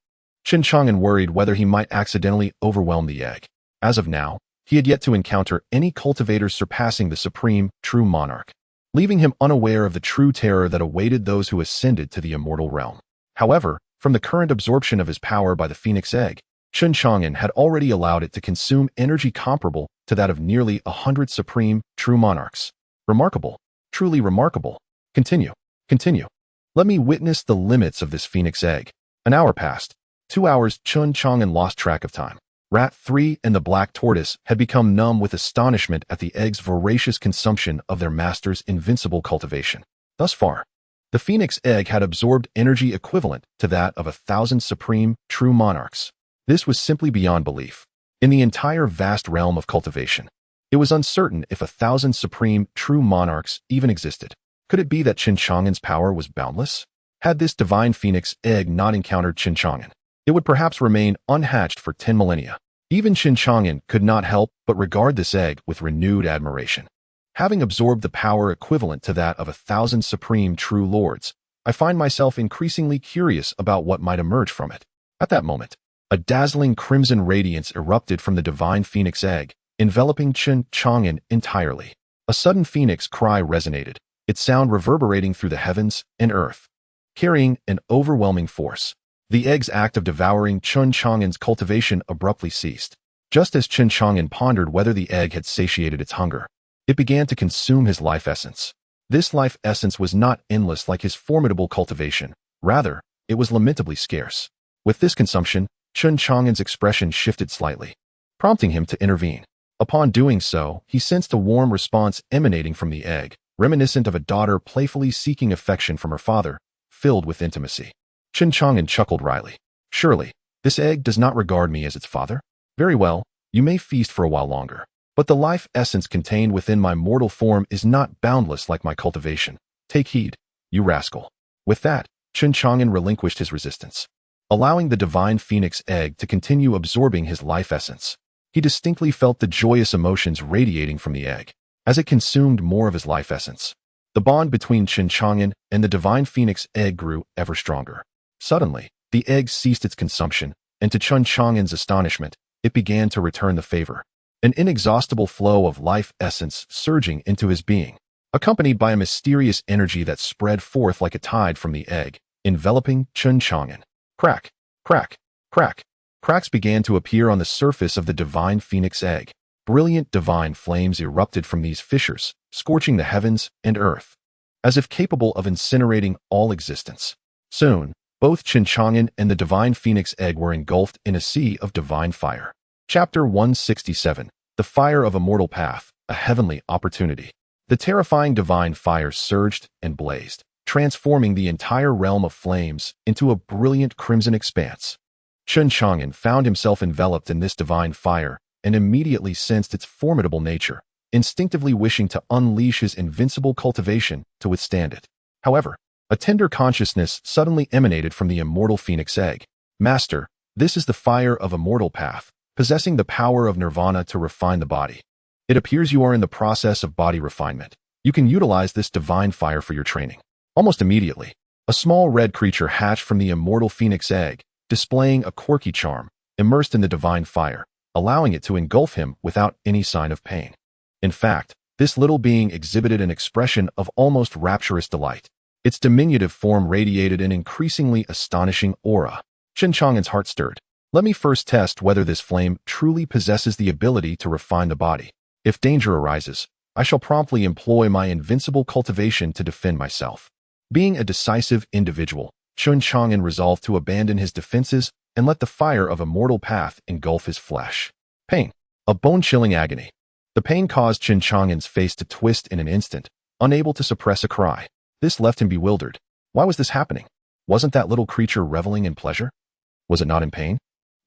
Chen Chang'an worried whether he might accidentally overwhelm the egg. As of now, he had yet to encounter any cultivator surpassing the supreme, true monarch, leaving him unaware of the true terror that awaited those who ascended to the immortal realm. However, from the current absorption of his power by the phoenix egg, Chen Chang'an had already allowed it to consume energy comparable to that of nearly 100 supreme, true monarchs. Remarkable. Truly remarkable. Continue. Continue. Let me witness the limits of this phoenix egg. An hour passed. 2 hours. Chen Chang'an lost track of time. Rat 3 and the black tortoise had become numb with astonishment at the egg's voracious consumption of their master's invincible cultivation. Thus far, the phoenix egg had absorbed energy equivalent to that of 1,000 supreme, true monarchs. This was simply beyond belief. In the entire vast realm of cultivation, it was uncertain if 1,000 supreme, true monarchs even existed. Could it be that Chen Chang'an's power was boundless? Had this divine phoenix egg not encountered Chen Chang'an, it would perhaps remain unhatched for 10 millennia. Even Chen Chang'an could not help but regard this egg with renewed admiration. Having absorbed the power equivalent to that of 1,000 supreme true lords, I find myself increasingly curious about what might emerge from it. At that moment, a dazzling crimson radiance erupted from the divine phoenix egg, enveloping Chen Chang'an entirely. A sudden phoenix cry resonated, its sound reverberating through the heavens and earth, carrying an overwhelming force. The egg's act of devouring Chen Chang'an's cultivation abruptly ceased. Just as Chen Chang'an pondered whether the egg had satiated its hunger, it began to consume his life essence. This life essence was not endless like his formidable cultivation. Rather, it was lamentably scarce. With this consumption, Chen Chang'an's expression shifted slightly, prompting him to intervene. Upon doing so, he sensed a warm response emanating from the egg, reminiscent of a daughter playfully seeking affection from her father, filled with intimacy. Chen Chang'an chuckled wryly. Surely, this egg does not regard me as its father? Very well, you may feast for a while longer. But the life essence contained within my mortal form is not boundless like my cultivation. Take heed, you rascal. With that, Chen Chang'an relinquished his resistance, allowing the divine phoenix egg to continue absorbing his life essence. He distinctly felt the joyous emotions radiating from the egg, as it consumed more of his life essence. The bond between Chen Chang'an and the divine phoenix egg grew ever stronger. Suddenly, the egg ceased its consumption, and to Chen Chang'an's astonishment, it began to return the favor. An inexhaustible flow of life essence surging into his being, accompanied by a mysterious energy that spread forth like a tide from the egg, enveloping Chen Chang'an. Crack, crack, crack. Cracks began to appear on the surface of the divine phoenix egg. Brilliant divine flames erupted from these fissures, scorching the heavens and earth, as if capable of incinerating all existence. Soon, both Chen Chang'an and the divine phoenix egg were engulfed in a sea of divine fire. Chapter 167. The Fire of a Mortal Path, a Heavenly Opportunity. The terrifying divine fire surged and blazed, transforming the entire realm of flames into a brilliant crimson expanse. Chen Chang'an found himself enveloped in this divine fire and immediately sensed its formidable nature, instinctively wishing to unleash his invincible cultivation to withstand it. However, a tender consciousness suddenly emanated from the immortal phoenix egg. Master, this is the fire of a mortal path, possessing the power of nirvana to refine the body. It appears you are in the process of body refinement. You can utilize this divine fire for your training. Almost immediately, a small red creature hatched from the immortal phoenix egg, displaying a quirky charm, immersed in the divine fire, allowing it to engulf him without any sign of pain. In fact, this little being exhibited an expression of almost rapturous delight. Its diminutive form radiated an increasingly astonishing aura. Chen Chang'an's heart stirred. Let me first test whether this flame truly possesses the ability to refine the body. If danger arises, I shall promptly employ my invincible cultivation to defend myself. Being a decisive individual, Chen Chang'an resolved to abandon his defenses and let the fire of a mortal path engulf his flesh. Pain. A bone-chilling agony. The pain caused Chen Chang'an's face to twist in an instant, unable to suppress a cry. This left him bewildered. Why was this happening? Wasn't that little creature reveling in pleasure? Was it not in pain?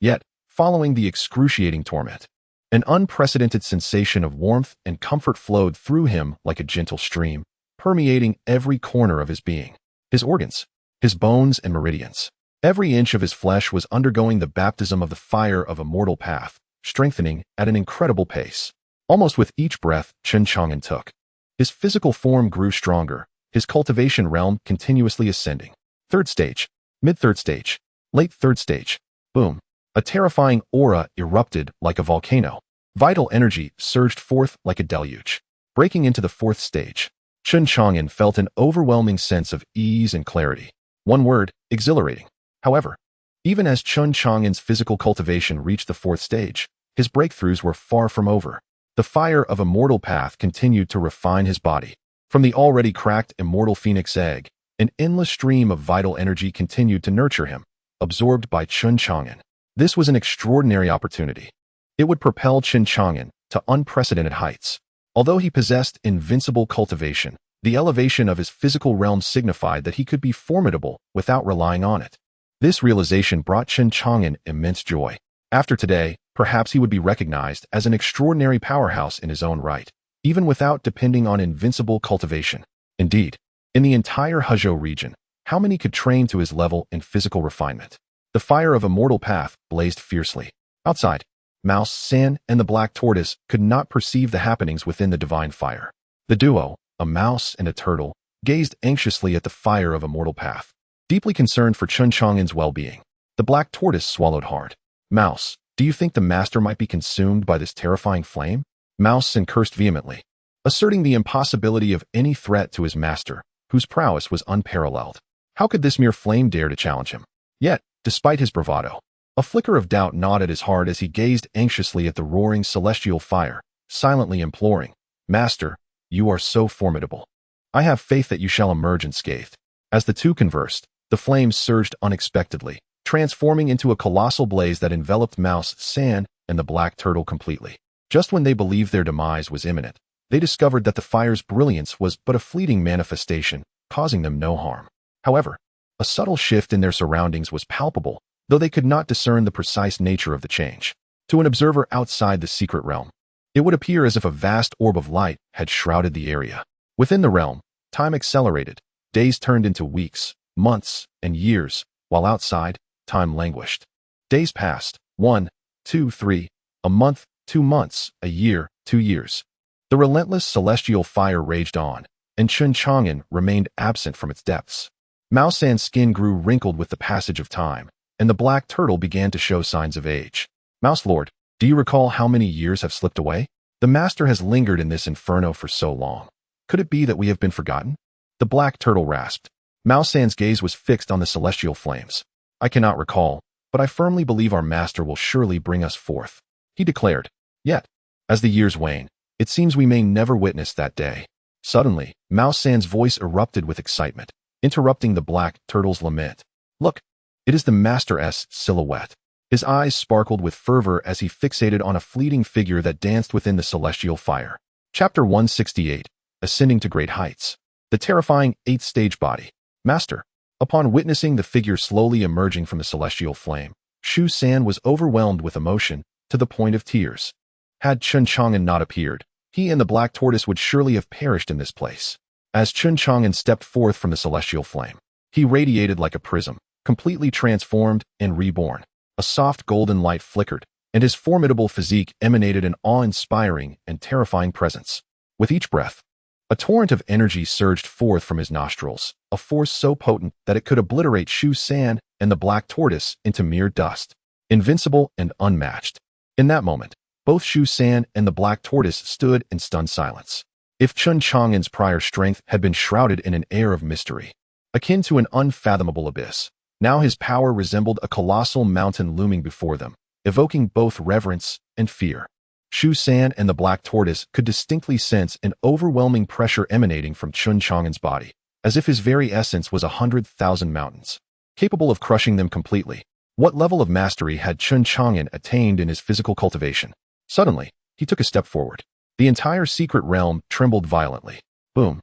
Yet, following the excruciating torment, an unprecedented sensation of warmth and comfort flowed through him like a gentle stream, permeating every corner of his being. His organs, his bones and meridians. Every inch of his flesh was undergoing the baptism of the fire of a mortal path, strengthening at an incredible pace. Almost with each breath Chen Chang'an took, his physical form grew stronger, his cultivation realm continuously ascending. Third stage, mid-third stage, late third stage. Boom. A terrifying aura erupted like a volcano. Vital energy surged forth like a deluge. Breaking into the fourth stage, Chen Chang'an felt an overwhelming sense of ease and clarity. One word, exhilarating. However, even as Chen Chang'an's physical cultivation reached the fourth stage, his breakthroughs were far from over. The fire of a mortal path continued to refine his body. From the already cracked immortal phoenix egg, an endless stream of vital energy continued to nurture him, absorbed by Chen Chang'an. This was an extraordinary opportunity. It would propel Chen Chang'an to unprecedented heights. Although he possessed invincible cultivation, the elevation of his physical realm signified that he could be formidable without relying on it. This realization brought Chen Chang'an immense joy. After today, perhaps he would be recognized as an extraordinary powerhouse in his own right, even without depending on invincible cultivation. Indeed, in the entire Hezhou region, how many could train to his level in physical refinement? The fire of a mortal path blazed fiercely. Outside, Mouse, San, and the black tortoise could not perceive the happenings within the divine fire. The duo, a mouse and a turtle, gazed anxiously at the fire of a mortal path, deeply concerned for Chen Chang'an's well-being. The black tortoise swallowed hard. Mouse, do you think the master might be consumed by this terrifying flame? Mouse cursed vehemently, asserting the impossibility of any threat to his master, whose prowess was unparalleled. How could this mere flame dare to challenge him? Yet, despite his bravado, a flicker of doubt gnawed at his heart as he gazed anxiously at the roaring celestial fire, silently imploring, "Master, you are so formidable. I have faith that you shall emerge unscathed." As the two conversed, the flames surged unexpectedly, transforming into a colossal blaze that enveloped Mouse, Sand, and the black turtle completely. Just when they believed their demise was imminent, they discovered that the fire's brilliance was but a fleeting manifestation, causing them no harm. However, a subtle shift in their surroundings was palpable, though they could not discern the precise nature of the change. To an observer outside the secret realm, it would appear as if a vast orb of light had shrouded the area. Within the realm, time accelerated. Days turned into weeks, months, and years, while outside, time languished. Days passed, 1, 2, 3, a month, 2 months, a year, 2 years. The relentless celestial fire raged on, and Chen Chang'an remained absent from its depths. Mao San's skin grew wrinkled with the passage of time, and the black turtle began to show signs of age. Mouse Lord, do you recall how many years have slipped away? The master has lingered in this inferno for so long. Could it be that we have been forgotten? The black turtle rasped. Mao San's gaze was fixed on the celestial flames. I cannot recall, but I firmly believe our master will surely bring us forth, he declared. Yet, as the years wane, it seems we may never witness that day. Suddenly, Mao San's voice erupted with excitement, interrupting the black turtle's lament. Look, it is the master's silhouette. His eyes sparkled with fervor as he fixated on a fleeting figure that danced within the celestial fire. Chapter 168, Ascending to Great Heights. The terrifying 8th stage body. Master. Upon witnessing the figure slowly emerging from the celestial flame, Shu San was overwhelmed with emotion to the point of tears. Had Chen Chang'an not appeared, he and the black tortoise would surely have perished in this place. As Chen Chang'an stepped forth from the celestial flame, he radiated like a prism, completely transformed and reborn. A soft golden light flickered, and his formidable physique emanated an awe-inspiring and terrifying presence. With each breath, a torrent of energy surged forth from his nostrils, a force so potent that it could obliterate Shu San and the black tortoise into mere dust. Invincible and unmatched. In that moment, both Shu San and the black tortoise stood in stunned silence. If Chen Chang'an's prior strength had been shrouded in an air of mystery, akin to an unfathomable abyss, now his power resembled a colossal mountain looming before them, evoking both reverence and fear. Shu San and the black tortoise could distinctly sense an overwhelming pressure emanating from Chen Chang'an's body, as if his very essence was 100,000 mountains, capable of crushing them completely. What level of mastery had Chen Chang'an attained in his physical cultivation? Suddenly, he took a step forward. The entire secret realm trembled violently. Boom!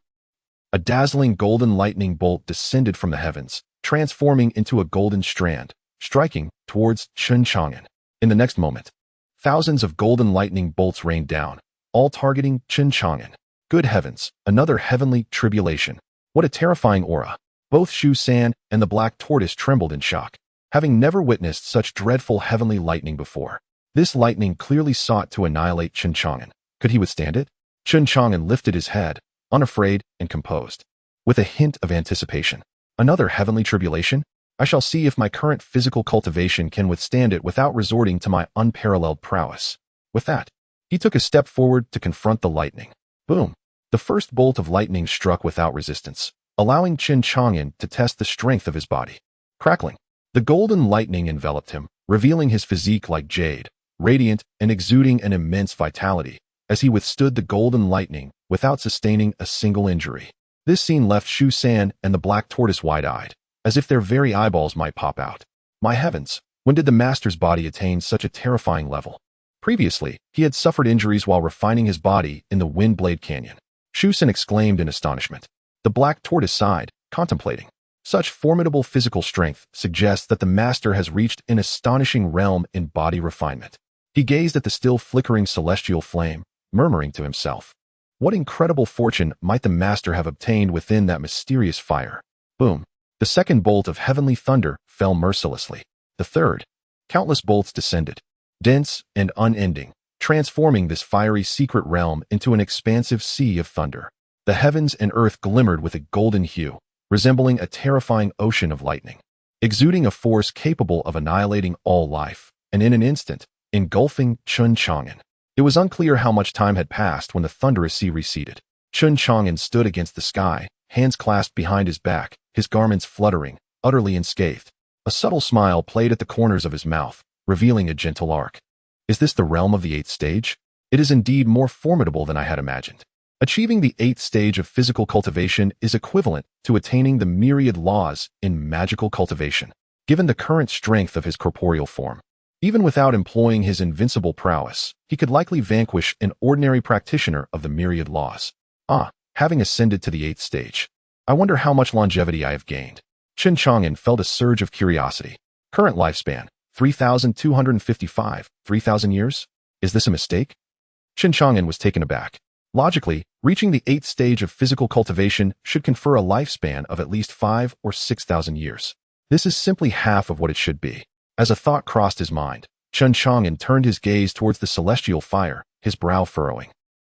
A dazzling golden lightning bolt descended from the heavens, transforming into a golden strand, striking towards Chen Chang'an. In the next moment, thousands of golden lightning bolts rained down, all targeting Chen Chang'an. Good heavens, another heavenly tribulation. What a terrifying aura. Both Shu San and the black tortoise trembled in shock, having never witnessed such dreadful heavenly lightning before. This lightning clearly sought to annihilate Chen Chang'an. Could he withstand it? Chen Chang'an lifted his head, unafraid and composed, with a hint of anticipation. Another heavenly tribulation? I shall see if my current physical cultivation can withstand it without resorting to my unparalleled prowess. With that, he took a step forward to confront the lightning. Boom! The first bolt of lightning struck without resistance, allowing Chen Chang'an to test the strength of his body. Crackling, the golden lightning enveloped him, revealing his physique like jade, radiant and exuding an immense vitality, as he withstood the golden lightning without sustaining a single injury. This scene left Shu San and the black tortoise wide-eyed, as if their very eyeballs might pop out. My heavens, when did the master's body attain such a terrifying level? Previously, he had suffered injuries while refining his body in the Windblade Canyon. Shu San exclaimed in astonishment. The black tortoise sighed, contemplating. Such formidable physical strength suggests that the master has reached an astonishing realm in body refinement. He gazed at the still flickering celestial flame, murmuring to himself. What incredible fortune might the master have obtained within that mysterious fire? Boom! The second bolt of heavenly thunder fell mercilessly. The third. Countless bolts descended, dense and unending, transforming this fiery secret realm into an expansive sea of thunder. The heavens and earth glimmered with a golden hue, resembling a terrifying ocean of lightning, exuding a force capable of annihilating all life, and in an instant, engulfing Chen Chang'an. It was unclear how much time had passed when the thunderous sea receded. Chen Chang'an stood against the sky, hands clasped behind his back, his garments fluttering, utterly unscathed. A subtle smile played at the corners of his mouth, revealing a gentle arc. Is this the realm of the 8th stage? It is indeed more formidable than I had imagined. Achieving the 8th stage of physical cultivation is equivalent to attaining the myriad laws in magical cultivation. given the current strength of his corporeal form. Even without employing his invincible prowess, he could likely vanquish an ordinary practitioner of the myriad laws. Having ascended to the 8th stage, I wonder how much longevity I have gained. Chen Chang'an felt a surge of curiosity. Current lifespan, 3,255, 3,000 years? Is this a mistake? Chen Chang'an was taken aback. Logically, reaching the 8th stage of physical cultivation should confer a lifespan of at least 5 or 6,000 years. This is simply half of what it should be. As a thought crossed his mind, Chen Chang'an turned his gaze towards the celestial fire, his brow furrowing.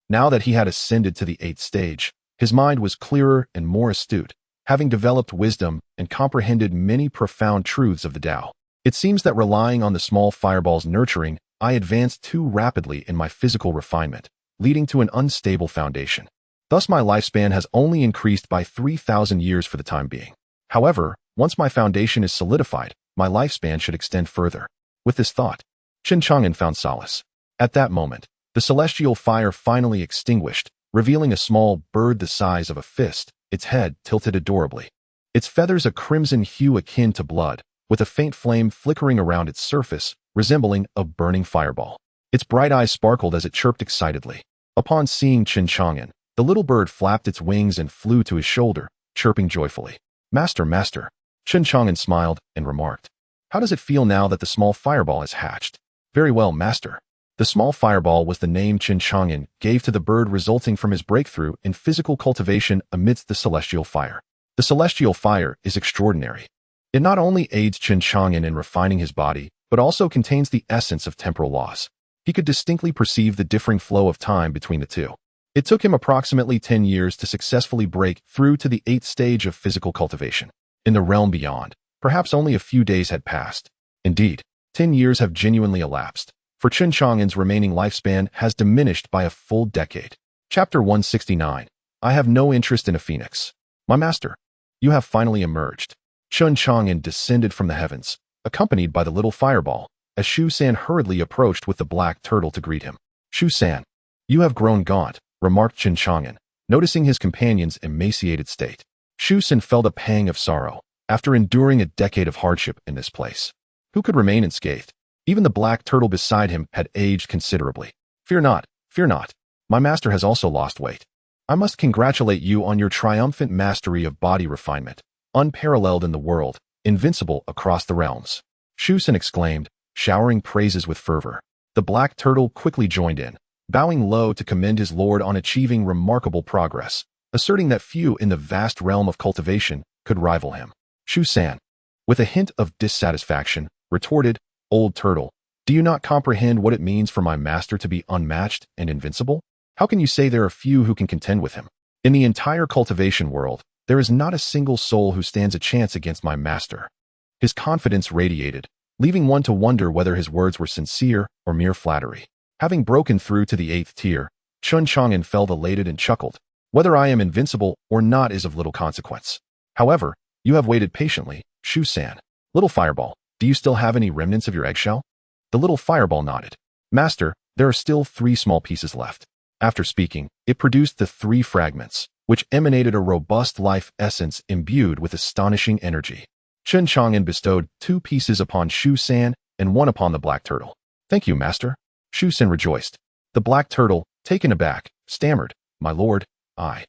Now that he had ascended to the 8th stage, his mind was clearer and more astute, having developed wisdom and comprehended many profound truths of the Tao. It seems that relying on the small fireball's nurturing, I advanced too rapidly in my physical refinement, leading to an unstable foundation. Thus my lifespan has only increased by 3,000 years for the time being. However, once my foundation is solidified, my lifespan should extend further. With this thought, Chen Chang'an found solace. At that moment, the celestial fire finally extinguished, revealing a small bird the size of a fist, its head tilted adorably. Its feathers a crimson hue akin to blood, with a faint flame flickering around its surface, resembling a burning fireball. Its bright eyes sparkled as it chirped excitedly. Upon seeing Chen Chang'an, the little bird flapped its wings and flew to his shoulder, chirping joyfully. Master, master. Chen Chang'an smiled and remarked, how does it feel now that the small fireball has hatched? Very well, master. The small fireball was the name Chen Chang'an gave to the bird resulting from his breakthrough in physical cultivation amidst the celestial fire. The celestial fire is extraordinary. It not only aids Chen Chang'an in refining his body, but also contains the essence of temporal laws. He could distinctly perceive the differing flow of time between the two. It took him approximately 10 years to successfully break through to the 8th stage of physical cultivation. In the realm beyond, perhaps only a few days had passed. Indeed, 10 years have genuinely elapsed, for Chen Chang'an's remaining lifespan has diminished by a full decade. Chapter 169. I have no interest in a phoenix. My master, you have finally emerged. Chen Chang'an descended from the heavens, accompanied by the little fireball, as Shu San hurriedly approached with the black turtle to greet him. Shu San, you have grown gaunt, remarked Chen Chang'an, noticing his companion's emaciated state. Shu San felt a pang of sorrow, after enduring a decade of hardship in this place. Who could remain unscathed? Even the black turtle beside him had aged considerably. Fear not, fear not. My master has also lost weight. I must congratulate you on your triumphant mastery of body refinement, unparalleled in the world, invincible across the realms. Shu San exclaimed, showering praises with fervor. The black turtle quickly joined in, bowing low to commend his lord on achieving remarkable progress, asserting that few in the vast realm of cultivation could rival him. Shu San, with a hint of dissatisfaction, retorted, Old turtle, do you not comprehend what it means for my master to be unmatched and invincible? How can you say there are few who can contend with him? In the entire cultivation world, there is not a single soul who stands a chance against my master. His confidence radiated, leaving one to wonder whether his words were sincere or mere flattery. Having broken through to the 8th tier, Chen Chang'an felt elated and chuckled. Whether I am invincible or not is of little consequence. However, you have waited patiently, Shu San. Little fireball, do you still have any remnants of your eggshell? The little fireball nodded. Master, there are still 3 small pieces left. After speaking, it produced the 3 fragments, which emanated a robust life essence imbued with astonishing energy. Chen Chang'an bestowed 2 pieces upon Shu San and 1 upon the black turtle. Thank you, master. Shu San rejoiced. The black turtle, taken aback, stammered, my lord, I.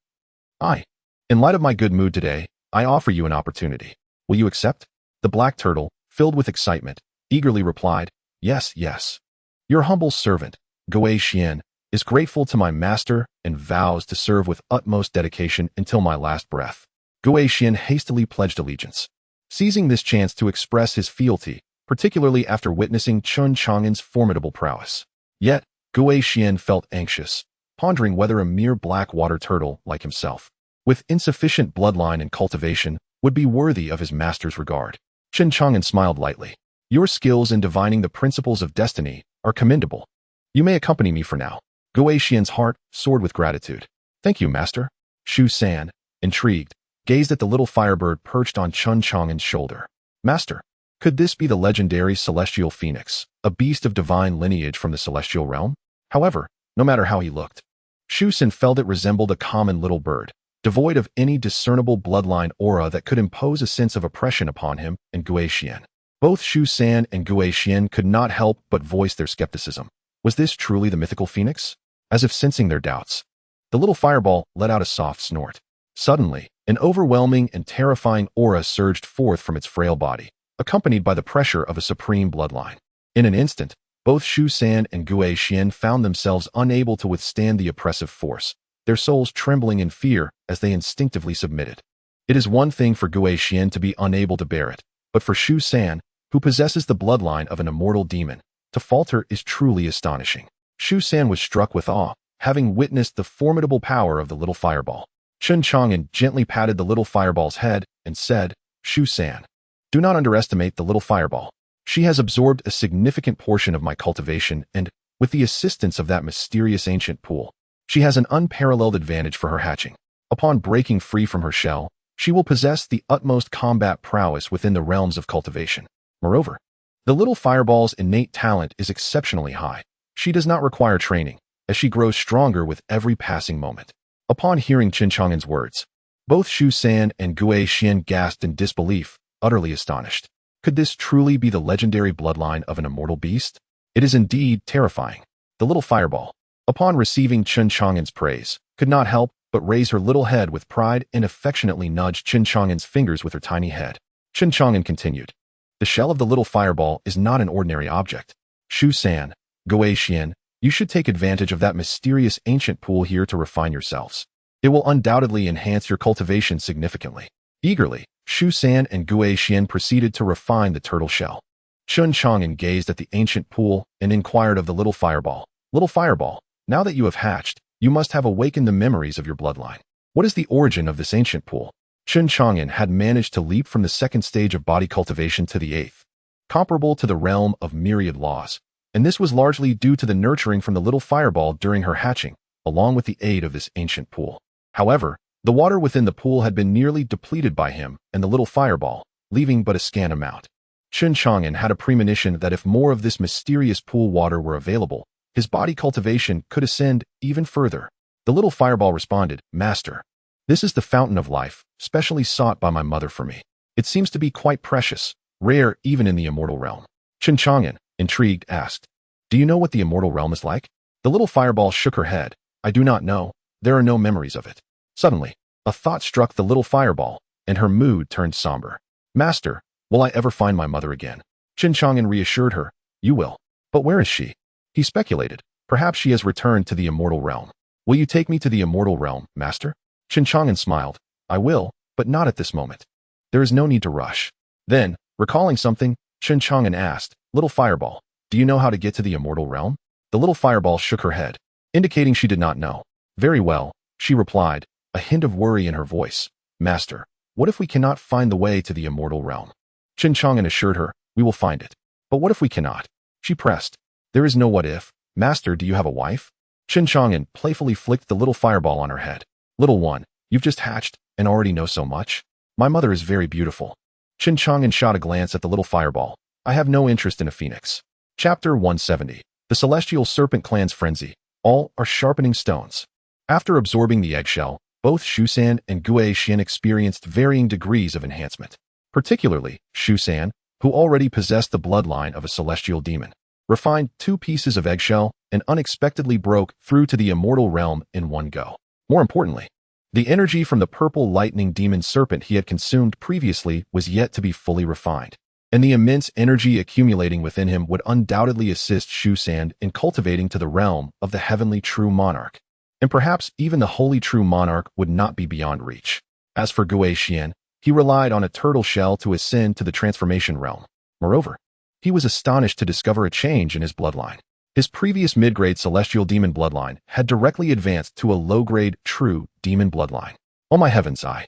In light of my good mood today, I offer you an opportunity. Will you accept? The black turtle, filled with excitement, eagerly replied, yes, yes. Your humble servant, Gui Xian, is grateful to my master and vows to serve with utmost dedication until my last breath. Gui Xian hastily pledged allegiance. Seizing this chance to express his fealty, particularly after witnessing Chen Chang'an's formidable prowess. Yet, Gui Xian felt anxious, pondering whether a mere black water turtle like himself, with insufficient bloodline and cultivation, would be worthy of his master's regard. Chen Chang'an smiled lightly. Your skills in divining the principles of destiny are commendable. You may accompany me for now. Gui Xian's heart soared with gratitude. Thank you, master. Shu San, intrigued, gazed at the little firebird perched on Chen Chang'an's shoulder. Master, could this be the legendary celestial phoenix, a beast of divine lineage from the celestial realm? However, no matter how he looked, Shu San felt it resembled a common little bird, devoid of any discernible bloodline aura that could impose a sense of oppression upon him and Gui Xian. Both Shu San and Gue Xian could not help but voice their skepticism. Was this truly the mythical phoenix? As if sensing their doubts, the little fireball let out a soft snort. Suddenly, an overwhelming and terrifying aura surged forth from its frail body, accompanied by the pressure of a supreme bloodline. In an instant, both Shu San and Gue Xian found themselves unable to withstand the oppressive force, their souls trembling in fear as they instinctively submitted. It is one thing for Gue Xian to be unable to bear it, but for Shu San, who possesses the bloodline of an immortal demon, to falter is truly astonishing. Shu San was struck with awe, having witnessed the formidable power of the little fireball. Chen Chang'an gently patted the little fireball's head and said, "Shu San, do not underestimate the little fireball. She has absorbed a significant portion of my cultivation and, with the assistance of that mysterious ancient pool, she has an unparalleled advantage for her hatching. Upon breaking free from her shell, she will possess the utmost combat prowess within the realms of cultivation. Moreover, the little fireball's innate talent is exceptionally high. She does not require training, as she grows stronger with every passing moment." Upon hearing Chen Chang'an's words, both Shu San and Gue Xian gasped in disbelief, utterly astonished. Could this truly be the legendary bloodline of an immortal beast? It is indeed terrifying. The little fireball, upon receiving Chen Chang'an's praise, could not help but raise her little head with pride and affectionately nudge Chen Chang'an's fingers with her tiny head. Chen Chang'an continued, "The shell of the little fireball is not an ordinary object. Shu San, Gue Xian, you should take advantage of that mysterious ancient pool here to refine yourselves. It will undoubtedly enhance your cultivation significantly." Eagerly, Shu San and Gue Xian proceeded to refine the turtle shell. Chen Chang'an gazed at the ancient pool and inquired of the little fireball, "Little fireball, now that you have hatched, you must have awakened the memories of your bloodline. What is the origin of this ancient pool?" Chen Chang'an had managed to leap from the second stage of body cultivation to the eighth, comparable to the realm of myriad laws, and this was largely due to the nurturing from the little fireball during her hatching, along with the aid of this ancient pool. However, the water within the pool had been nearly depleted by him and the little fireball, leaving but a scant amount. Chen Chang'an had a premonition that if more of this mysterious pool water were available, his body cultivation could ascend even further. The little fireball responded, "Master, this is the fountain of life, specially sought by my mother for me. It seems to be quite precious, rare even in the immortal realm." Chen Chang'an, intrigued, asked, "Do you know what the immortal realm is like?" The little fireball shook her head. "I do not know. There are no memories of it." Suddenly, a thought struck the little fireball, and her mood turned somber. "Master, will I ever find my mother again?" Chen Chang'an reassured her, "You will. But where is she?" He speculated, "Perhaps she has returned to the immortal realm. Will you take me to the immortal realm, Master?" Chen Chang'an smiled, "I will, but not at this moment. There is no need to rush." Then, recalling something, Chen Chang'an asked, "Little fireball, do you know how to get to the immortal realm?" The little fireball shook her head, indicating she did not know. "Very well," she replied, a hint of worry in her voice. "Master, what if we cannot find the way to the immortal realm?" Chen Chang'an assured her, "We will find it." "But what if we cannot?" She pressed. "There is no what if. Master, do you have a wife?" Chen Chang'an playfully flicked the little fireball on her head. "Little one, you've just hatched and already know so much. My mother is very beautiful." Chen Chang'an shot a glance at the little fireball. "I have no interest in a phoenix." Chapter 170. The Celestial Serpent Clan's Frenzy. All are sharpening stones. After absorbing the eggshell, both Shu San and Gue Xian experienced varying degrees of enhancement. Particularly, Shu San, who already possessed the bloodline of a celestial demon, refined 2 pieces of eggshell and unexpectedly broke through to the immortal realm in one go. More importantly, the energy from the purple lightning demon serpent he had consumed previously was yet to be fully refined, and the immense energy accumulating within him would undoubtedly assist Shu San in cultivating to the realm of the heavenly true monarch. And perhaps even the holy true monarch would not be beyond reach. As for Gue Xian, he relied on a turtle shell to ascend to the transformation realm. Moreover, he was astonished to discover a change in his bloodline. His previous mid-grade celestial demon bloodline had directly advanced to a low-grade true demon bloodline. Oh my heavens, I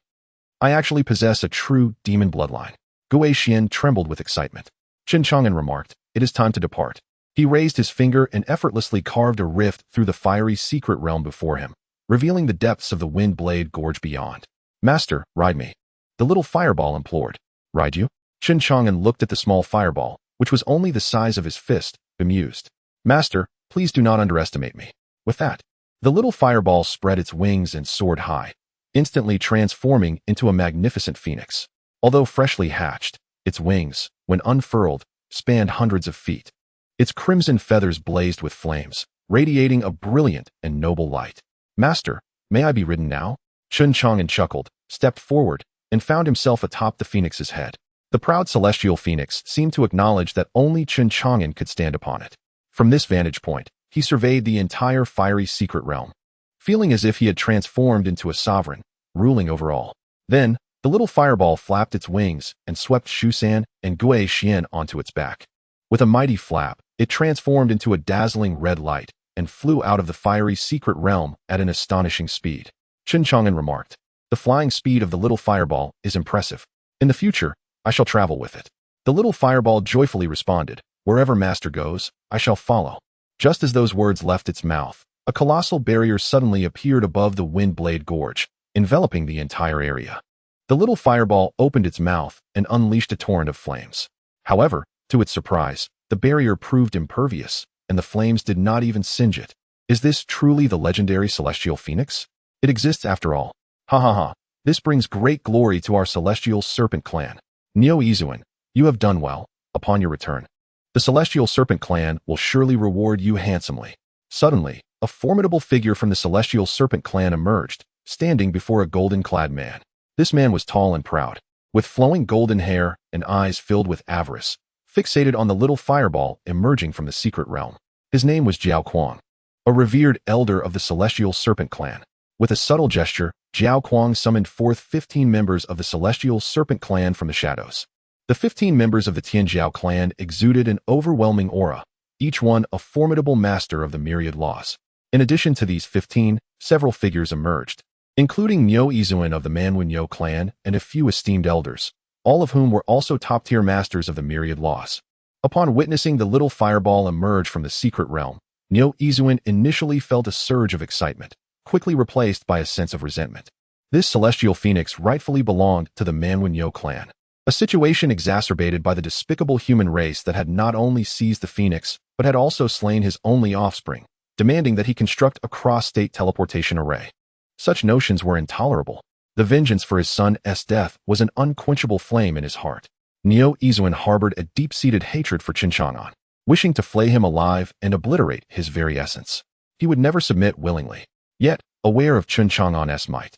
actually possess a true demon bloodline. Gue Xian trembled with excitement. Chen Chang'an remarked, "It is time to depart." He raised his finger and effortlessly carved a rift through the fiery secret realm before him, revealing the depths of the wind blade gorge beyond. "Master, ride me." The little fireball implored. "Ride you?" Chen Chang'an looked at the small fireball, which was only the size of his fist, bemused. "Master, please do not underestimate me." With that, the little fireball spread its wings and soared high, instantly transforming into a magnificent phoenix. Although freshly hatched, Its wings, when unfurled, spanned hundreds of feet. Its crimson feathers blazed with flames, radiating a brilliant and noble light. "Master, may I be ridden now?" Chen Chang'an chuckled, stepped forward, and found himself atop the phoenix's head. The proud celestial phoenix seemed to acknowledge that only Chen Chang'an could stand upon it. From this vantage point, he surveyed the entire fiery secret realm, feeling as if he had transformed into a sovereign, ruling over all. Then, the little fireball flapped its wings and swept Shusan and Gui Xian onto its back. With a mighty flap, it transformed into a dazzling red light and flew out of the fiery secret realm at an astonishing speed. Chen Chang'an remarked, "The flying speed of the little fireball is impressive. In the future, I shall travel with it." The little fireball joyfully responded, "Wherever Master goes, I shall follow." Just as those words left its mouth, a colossal barrier suddenly appeared above the Windblade Gorge, enveloping the entire area. The little fireball opened its mouth and unleashed a torrent of flames. However, to its surprise, the barrier proved impervious, and the flames did not even singe it. Is this truly the legendary celestial phoenix? It exists after all. Ha ha ha. This brings great glory to our celestial serpent clan. Neo Izuan, you have done well. Upon your return, the celestial serpent clan will surely reward you handsomely. Suddenly, a formidable figure from the celestial serpent clan emerged, standing before a golden-clad man. This man was tall and proud, with flowing golden hair and eyes filled with avarice, fixated on the little fireball emerging from the secret realm. His name was Jiao Kuang, a revered elder of the celestial serpent clan. With a subtle gesture, Jiao Kuang summoned forth 15 members of the celestial serpent clan from the shadows. The 15 members of the Tianjiao clan exuded an overwhelming aura, each one a formidable master of the myriad laws. In addition to these 15, several figures emerged, including Neo Izuan of the Manwunyo clan and a few esteemed elders, all of whom were also top-tier masters of the myriad laws. Upon witnessing the little fireball emerge from the secret realm, Neo Izuan initially felt a surge of excitement, quickly replaced by a sense of resentment. This celestial phoenix rightfully belonged to the Manwunyo clan, a situation exacerbated by the despicable human race that had not only seized the phoenix, but had also slain his only offspring, demanding that he construct a cross-state teleportation array. Such notions were intolerable. The vengeance for his son's death was an unquenchable flame in his heart. Neo Izuan harbored a deep-seated hatred for Chen Chang'an, wishing to flay him alive and obliterate his very essence. He would never submit willingly. Yet, aware of Chen Chang'an's might,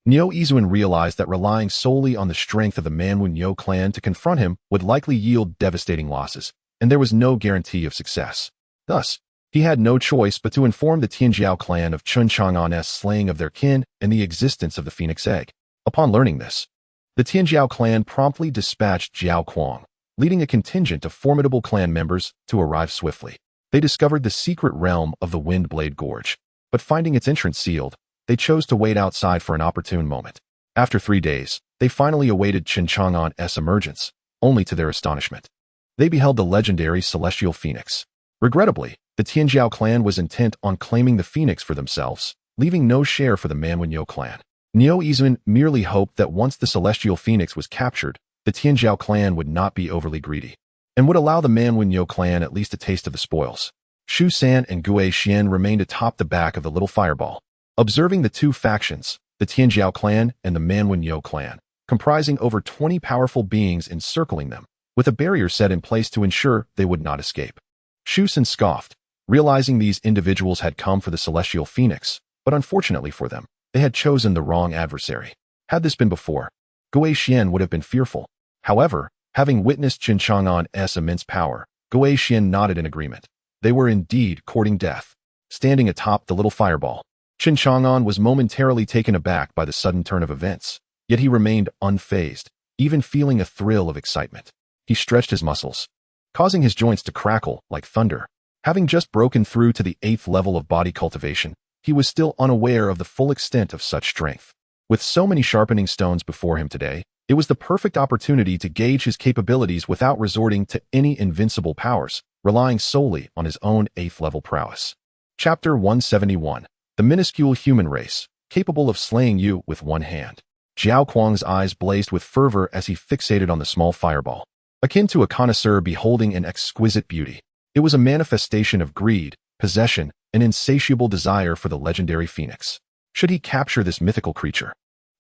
Neo Izuan realized that relying solely on the strength of the Manwunyo clan to confront him would likely yield devastating losses, and there was no guarantee of success. Thus, he had no choice but to inform the Tianjiao clan of Chen Chang'an's slaying of their kin and the existence of the Phoenix Egg. Upon learning this, the Tianjiao clan promptly dispatched Jiao Kuang, leading a contingent of formidable clan members to arrive swiftly. They discovered the secret realm of the Windblade Gorge, but finding its entrance sealed, they chose to wait outside for an opportune moment. After 3 days, they finally awaited Chen Chang'an's emergence, only to their astonishment, they beheld the legendary celestial phoenix. Regrettably, the Tianjiao clan was intent on claiming the phoenix for themselves, leaving no share for the Manwunyo clan. Neo Izuan merely hoped that once the celestial phoenix was captured, the Tianjiao clan would not be overly greedy, and would allow the Manwunyo clan at least a taste of the spoils. Shu San and Gui Xian remained atop the back of the little fireball, observing the two factions, the Tianjiao clan and the Manwunyo clan, comprising over 20 powerful beings encircling them, with a barrier set in place to ensure they would not escape. Shu San scoffed, realizing these individuals had come for the celestial phoenix, but unfortunately for them, they had chosen the wrong adversary. Had this been before, Gui Xian would have been fearful. However, having witnessed Chen Chang'an's immense power, Gui Xian nodded in agreement. They were indeed courting death. Standing atop the little fireball, Chen Chang'an was momentarily taken aback by the sudden turn of events, yet he remained unfazed, even feeling a thrill of excitement. He stretched his muscles, causing his joints to crackle like thunder. Having just broken through to the 8th level of body cultivation, he was still unaware of the full extent of such strength. With so many sharpening stones before him today, it was the perfect opportunity to gauge his capabilities without resorting to any invincible powers, relying solely on his own 8th level prowess. Chapter 171. The minuscule human race, capable of slaying you with one hand. Jiao Kuang's eyes blazed with fervor as he fixated on the small fireball. Akin to a connoisseur beholding an exquisite beauty, it was a manifestation of greed, possession, and insatiable desire for the legendary phoenix. Should he capture this mythical creature?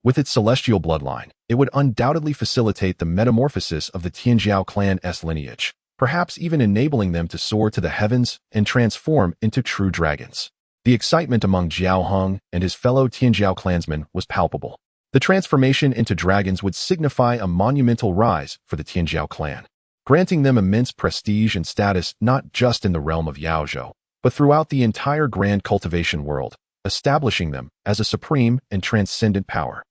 With its celestial bloodline, it would undoubtedly facilitate the metamorphosis of the Tianjiao clan's lineage, perhaps even enabling them to soar to the heavens and transform into true dragons. The excitement among Jiao Hong and his fellow Tianjiao clansmen was palpable. The transformation into dragons would signify a monumental rise for the Tianjiao clan, granting them immense prestige and status not just in the realm of Yaozhou, but throughout the entire grand cultivation world, establishing them as a supreme and transcendent power.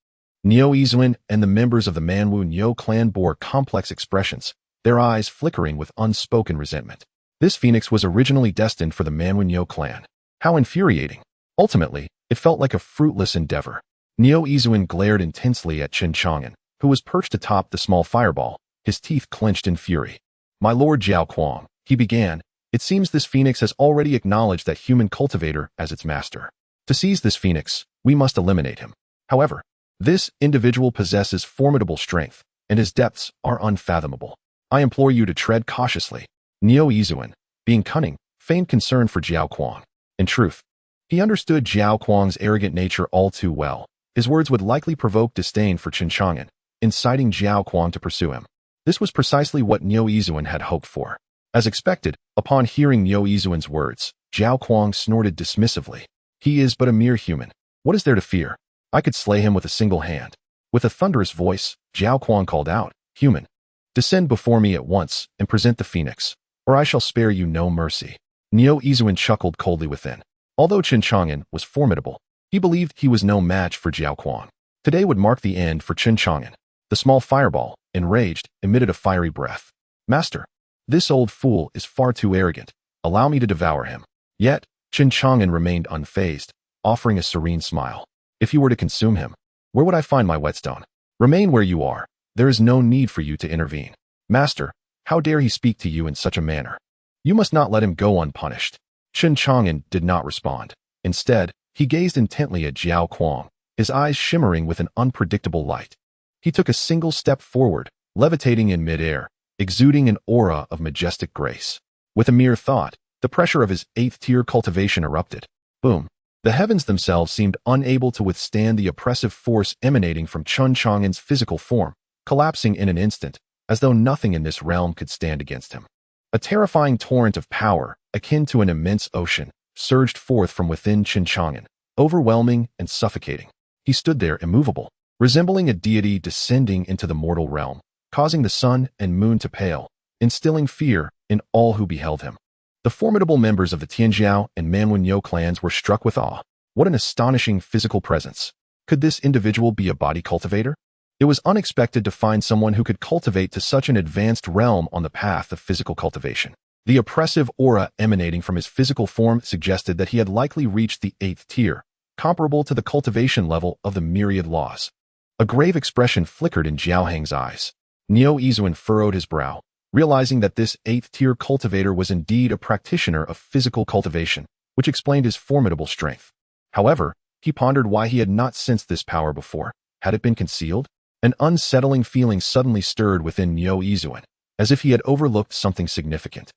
Niu Yizhuan and the members of the Manwu Niu clan bore complex expressions, their eyes flickering with unspoken resentment. This phoenix was originally destined for the Manwu Niu clan. How infuriating. Ultimately, it felt like a fruitless endeavor. Niu Yizhuan glared intensely at Chen Chang'an, who was perched atop the small fireball, his teeth clenched in fury. "My lord Jiao Kuang," he began, "it seems this phoenix has already acknowledged that human cultivator as its master. To seize this phoenix, we must eliminate him. However, this individual possesses formidable strength, and his depths are unfathomable. I implore you to tread cautiously." Niu Yizhuan, being cunning, feigned concern for Jiao Kuang. In truth, he understood Jiao Kuang's arrogant nature all too well. His words would likely provoke disdain for Chen Chang'an, inciting Jiao Kuang to pursue him. This was precisely what Niu Yizhuan had hoped for. As expected, upon hearing Niu Yizhuan's words, Jiao Kuang snorted dismissively. "He is but a mere human. What is there to fear? I could slay him with a single hand." With a thunderous voice, Jiao Kuang called out, "Human, descend before me at once and present the phoenix, or I shall spare you no mercy." Niu Yizhuan chuckled coldly within. Although Chen Chang'an was formidable, he believed he was no match for Jiao Kuang. Today would mark the end for Chen Chang'an. The small fireball, enraged, emitted a fiery breath. "Master, this old fool is far too arrogant. Allow me to devour him." Yet, Chen Chang'an remained unfazed, offering a serene smile. "If you were to consume him, where would I find my whetstone? Remain where you are. There is no need for you to intervene." "Master, how dare he speak to you in such a manner? You must not let him go unpunished." Chen Chang'an did not respond. Instead, he gazed intently at Jiao Kuang, his eyes shimmering with an unpredictable light. He took a single step forward, levitating in midair, exuding an aura of majestic grace. With a mere thought, the pressure of his 8th-tier cultivation erupted. Boom! The heavens themselves seemed unable to withstand the oppressive force emanating from Chen Chang'an's physical form, collapsing in an instant, as though nothing in this realm could stand against him. A terrifying torrent of power, akin to an immense ocean, surged forth from within Chen Chang'an, overwhelming and suffocating. He stood there immovable, resembling a deity descending into the mortal realm, causing the sun and moon to pale, instilling fear in all who beheld him. The formidable members of the Tianjiao and Manwu Niu clans were struck with awe. What an astonishing physical presence. Could this individual be a body cultivator? It was unexpected to find someone who could cultivate to such an advanced realm on the path of physical cultivation. The oppressive aura emanating from his physical form suggested that he had likely reached the 8th tier, comparable to the cultivation level of the myriad laws. A grave expression flickered in Jiao Heng's eyes. Niu Yizhuan furrowed his brow, realizing that this 8th-tier cultivator was indeed a practitioner of physical cultivation, which explained his formidable strength. However, he pondered why he had not sensed this power before. Had it been concealed? An unsettling feeling suddenly stirred within Niu Yizhuan, as if he had overlooked something significant.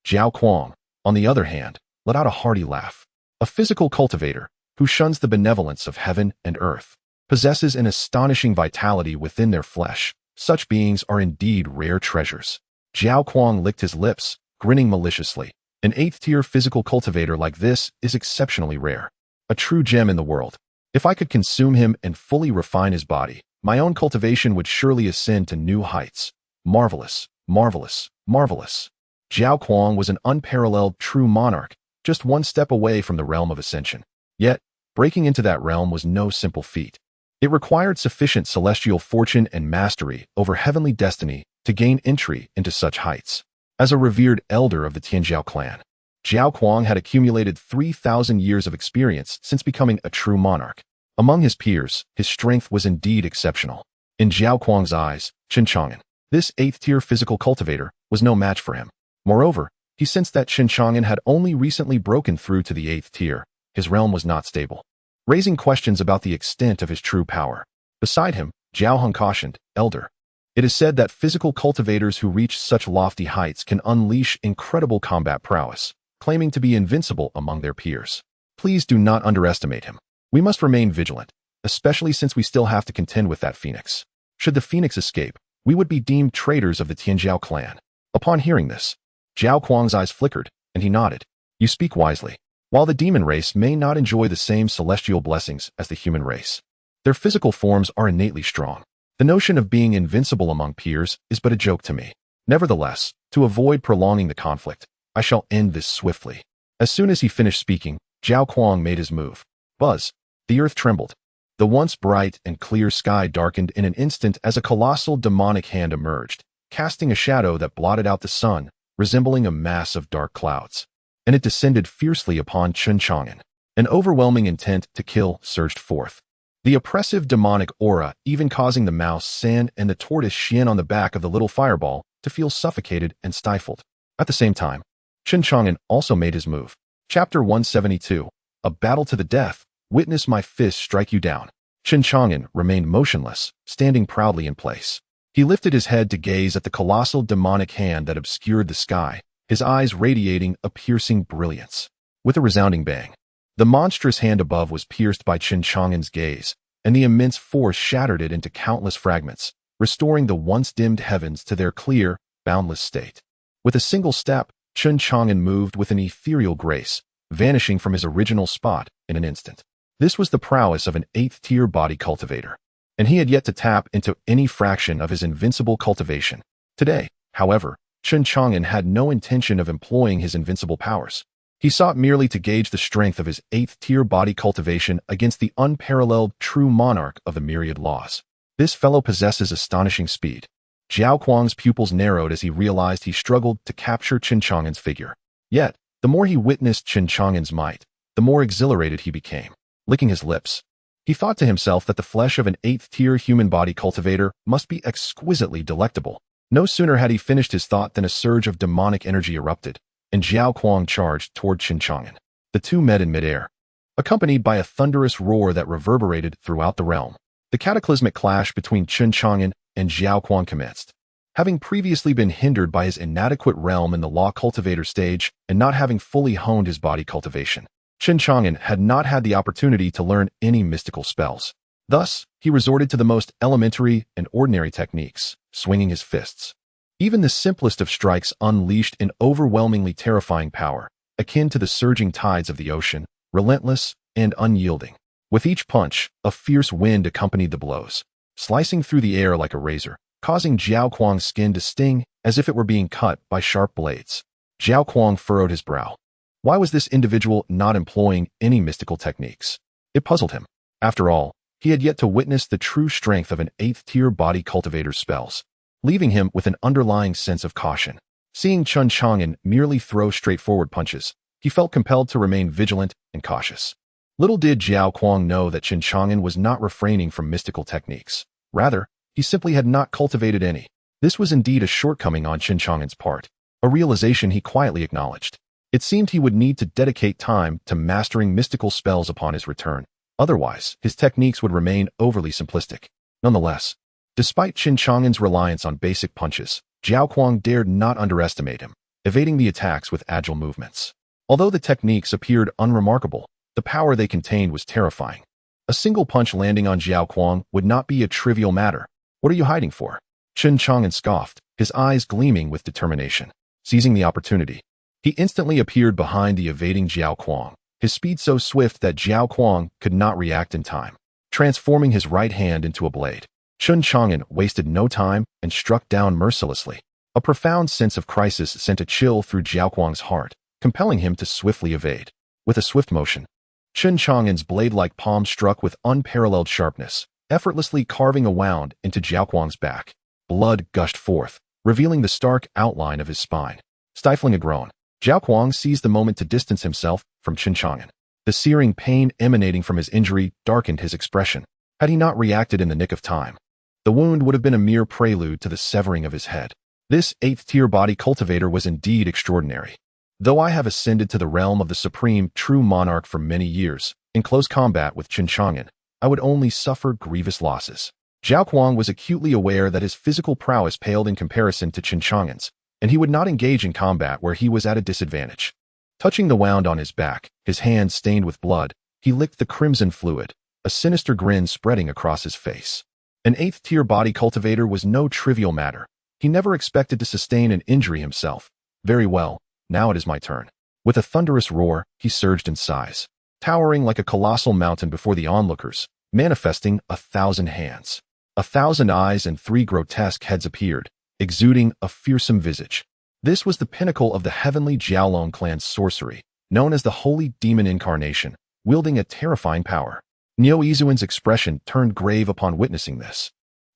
Jiao Kuang, on the other hand, let out a hearty laugh. A physical cultivator, who shuns the benevolence of heaven and earth, possesses an astonishing vitality within their flesh. Such beings are indeed rare treasures. Jiao Kuang licked his lips, grinning maliciously. An 8th-tier physical cultivator like this is exceptionally rare. A true gem in the world. If I could consume him and fully refine his body, my own cultivation would surely ascend to new heights. Marvelous, marvelous, marvelous. Jiao Kuang was an unparalleled true monarch, just one step away from the realm of ascension. Yet, breaking into that realm was no simple feat. It required sufficient celestial fortune and mastery over heavenly destiny to gain entry into such heights. As a revered elder of the Tianjiao clan, Jiao Kuang had accumulated 3,000 years of experience since becoming a true monarch. Among his peers, his strength was indeed exceptional. In Jiao Kuang's eyes, Chen Chang'an, this 8th-tier physical cultivator, was no match for him. Moreover, he sensed that Chen Chang'an had only recently broken through to the 8th tier. His realm was not stable, raising questions about the extent of his true power. Beside him, Jiao Hong cautioned, "Elder, it is said that physical cultivators who reach such lofty heights can unleash incredible combat prowess, claiming to be invincible among their peers. Please do not underestimate him. We must remain vigilant, especially since we still have to contend with that phoenix. Should the phoenix escape, we would be deemed traitors of the Tianjiao clan. Upon hearing this, Zhao Kuang's eyes flickered, and he nodded. You speak wisely. While the demon race may not enjoy the same celestial blessings as the human race, their physical forms are innately strong. The notion of being invincible among peers is but a joke to me. Nevertheless, to avoid prolonging the conflict, I shall end this swiftly. As soon as he finished speaking, Zhao Kuang made his move. Buzz! The earth trembled. The once bright and clear sky darkened in an instant as a colossal demonic hand emerged, casting a shadow that blotted out the sun, resembling a mass of dark clouds. And it descended fiercely upon Chen Chang'an. An overwhelming intent to kill surged forth. The oppressive demonic aura even causing the mouse San and the tortoise Xian on the back of the little fireball to feel suffocated and stifled. At the same time, Chen Chang'an also made his move. Chapter 172. A battle to the death. Witness my fist strike you down. Chen Chang'an remained motionless, standing proudly in place. He lifted his head to gaze at the colossal demonic hand that obscured the sky, his eyes radiating a piercing brilliance. With a resounding bang, the monstrous hand above was pierced by Chen Chang'an's gaze, and the immense force shattered it into countless fragments, restoring the once dimmed heavens to their clear, boundless state. With a single step, Chen Chang'an moved with an ethereal grace, vanishing from his original spot in an instant. This was the prowess of an 8th-tier body cultivator, and he had yet to tap into any fraction of his invincible cultivation. Today, however, Chen Chang'an had no intention of employing his invincible powers. He sought merely to gauge the strength of his 8th-tier body cultivation against the unparalleled true monarch of the myriad laws. This fellow possesses astonishing speed. Zhao Kuang's pupils narrowed as he realized he struggled to capture Chen Chang'an's figure. Yet, the more he witnessed Chen Chang'an's might, the more exhilarated he became. Licking his lips, he thought to himself that the flesh of an 8th-tier human body cultivator must be exquisitely delectable. No sooner had he finished his thought than a surge of demonic energy erupted, and Zhao Kuang charged toward Chen Chang'an. The two met in midair, accompanied by a thunderous roar that reverberated throughout the realm. The cataclysmic clash between Chen Chang'an and Zhao Kuang commenced. Having previously been hindered by his inadequate realm in the law cultivator stage and not having fully honed his body cultivation, Chen Chang'an had not had the opportunity to learn any mystical spells. Thus, he resorted to the most elementary and ordinary techniques, swinging his fists. Even the simplest of strikes unleashed an overwhelmingly terrifying power, akin to the surging tides of the ocean, relentless and unyielding. With each punch, a fierce wind accompanied the blows, slicing through the air like a razor, causing Zhao Kuang's skin to sting as if it were being cut by sharp blades. Zhao Kuang furrowed his brow. Why was this individual not employing any mystical techniques? It puzzled him. After all, he had yet to witness the true strength of an 8th-tier body cultivator's spells, leaving him with an underlying sense of caution. Seeing Chen Chang'an merely throw straightforward punches, he felt compelled to remain vigilant and cautious. Little did Zhao Kuang know that Chen Chang'an was not refraining from mystical techniques. Rather, he simply had not cultivated any. This was indeed a shortcoming on Chen Chang'an's part, a realization he quietly acknowledged. It seemed he would need to dedicate time to mastering mystical spells upon his return. Otherwise, his techniques would remain overly simplistic. Nonetheless, despite Chen Chang'an's reliance on basic punches, Zhao Kuang dared not underestimate him, evading the attacks with agile movements. Although the techniques appeared unremarkable, the power they contained was terrifying. A single punch landing on Zhao Kuang would not be a trivial matter. What are you hiding for? Chen Chang'an scoffed, his eyes gleaming with determination. Seizing the opportunity, he instantly appeared behind the evading Zhao Kuang, his speed so swift that Zhao Kuang could not react in time. Transforming his right hand into a blade, Chen Chang'an wasted no time and struck down mercilessly. A profound sense of crisis sent a chill through Zhao Kuang's heart, compelling him to swiftly evade. With a swift motion, Chen Chang'an's blade-like palm struck with unparalleled sharpness, effortlessly carving a wound into Zhao Kuang's back. Blood gushed forth, revealing the stark outline of his spine. Stifling a groan, Zhao Kuang seized the moment to distance himself from Chen Chang'an. The searing pain emanating from his injury darkened his expression. Had he not reacted in the nick of time, the wound would have been a mere prelude to the severing of his head. This 8th-tier body cultivator was indeed extraordinary. Though I have ascended to the realm of the supreme true monarch for many years, in close combat with Chen Chang'an, I would only suffer grievous losses. Zhao Kuang was acutely aware that his physical prowess paled in comparison to Chen Chang'an's, and he would not engage in combat where he was at a disadvantage. Touching the wound on his back, his hands stained with blood, he licked the crimson fluid, a sinister grin spreading across his face. An 8th-tier body cultivator was no trivial matter. He never expected to sustain an injury himself. Very well, now it is my turn. With a thunderous roar, he surged in size, towering like a colossal mountain before the onlookers, manifesting 1,000 hands. 1,000 eyes and 3 grotesque heads appeared, exuding a fearsome visage. This was the pinnacle of the heavenly Jiaolong clan's sorcery, known as the Holy Demon Incarnation, wielding a terrifying power. Niu Izuan's expression turned grave upon witnessing this.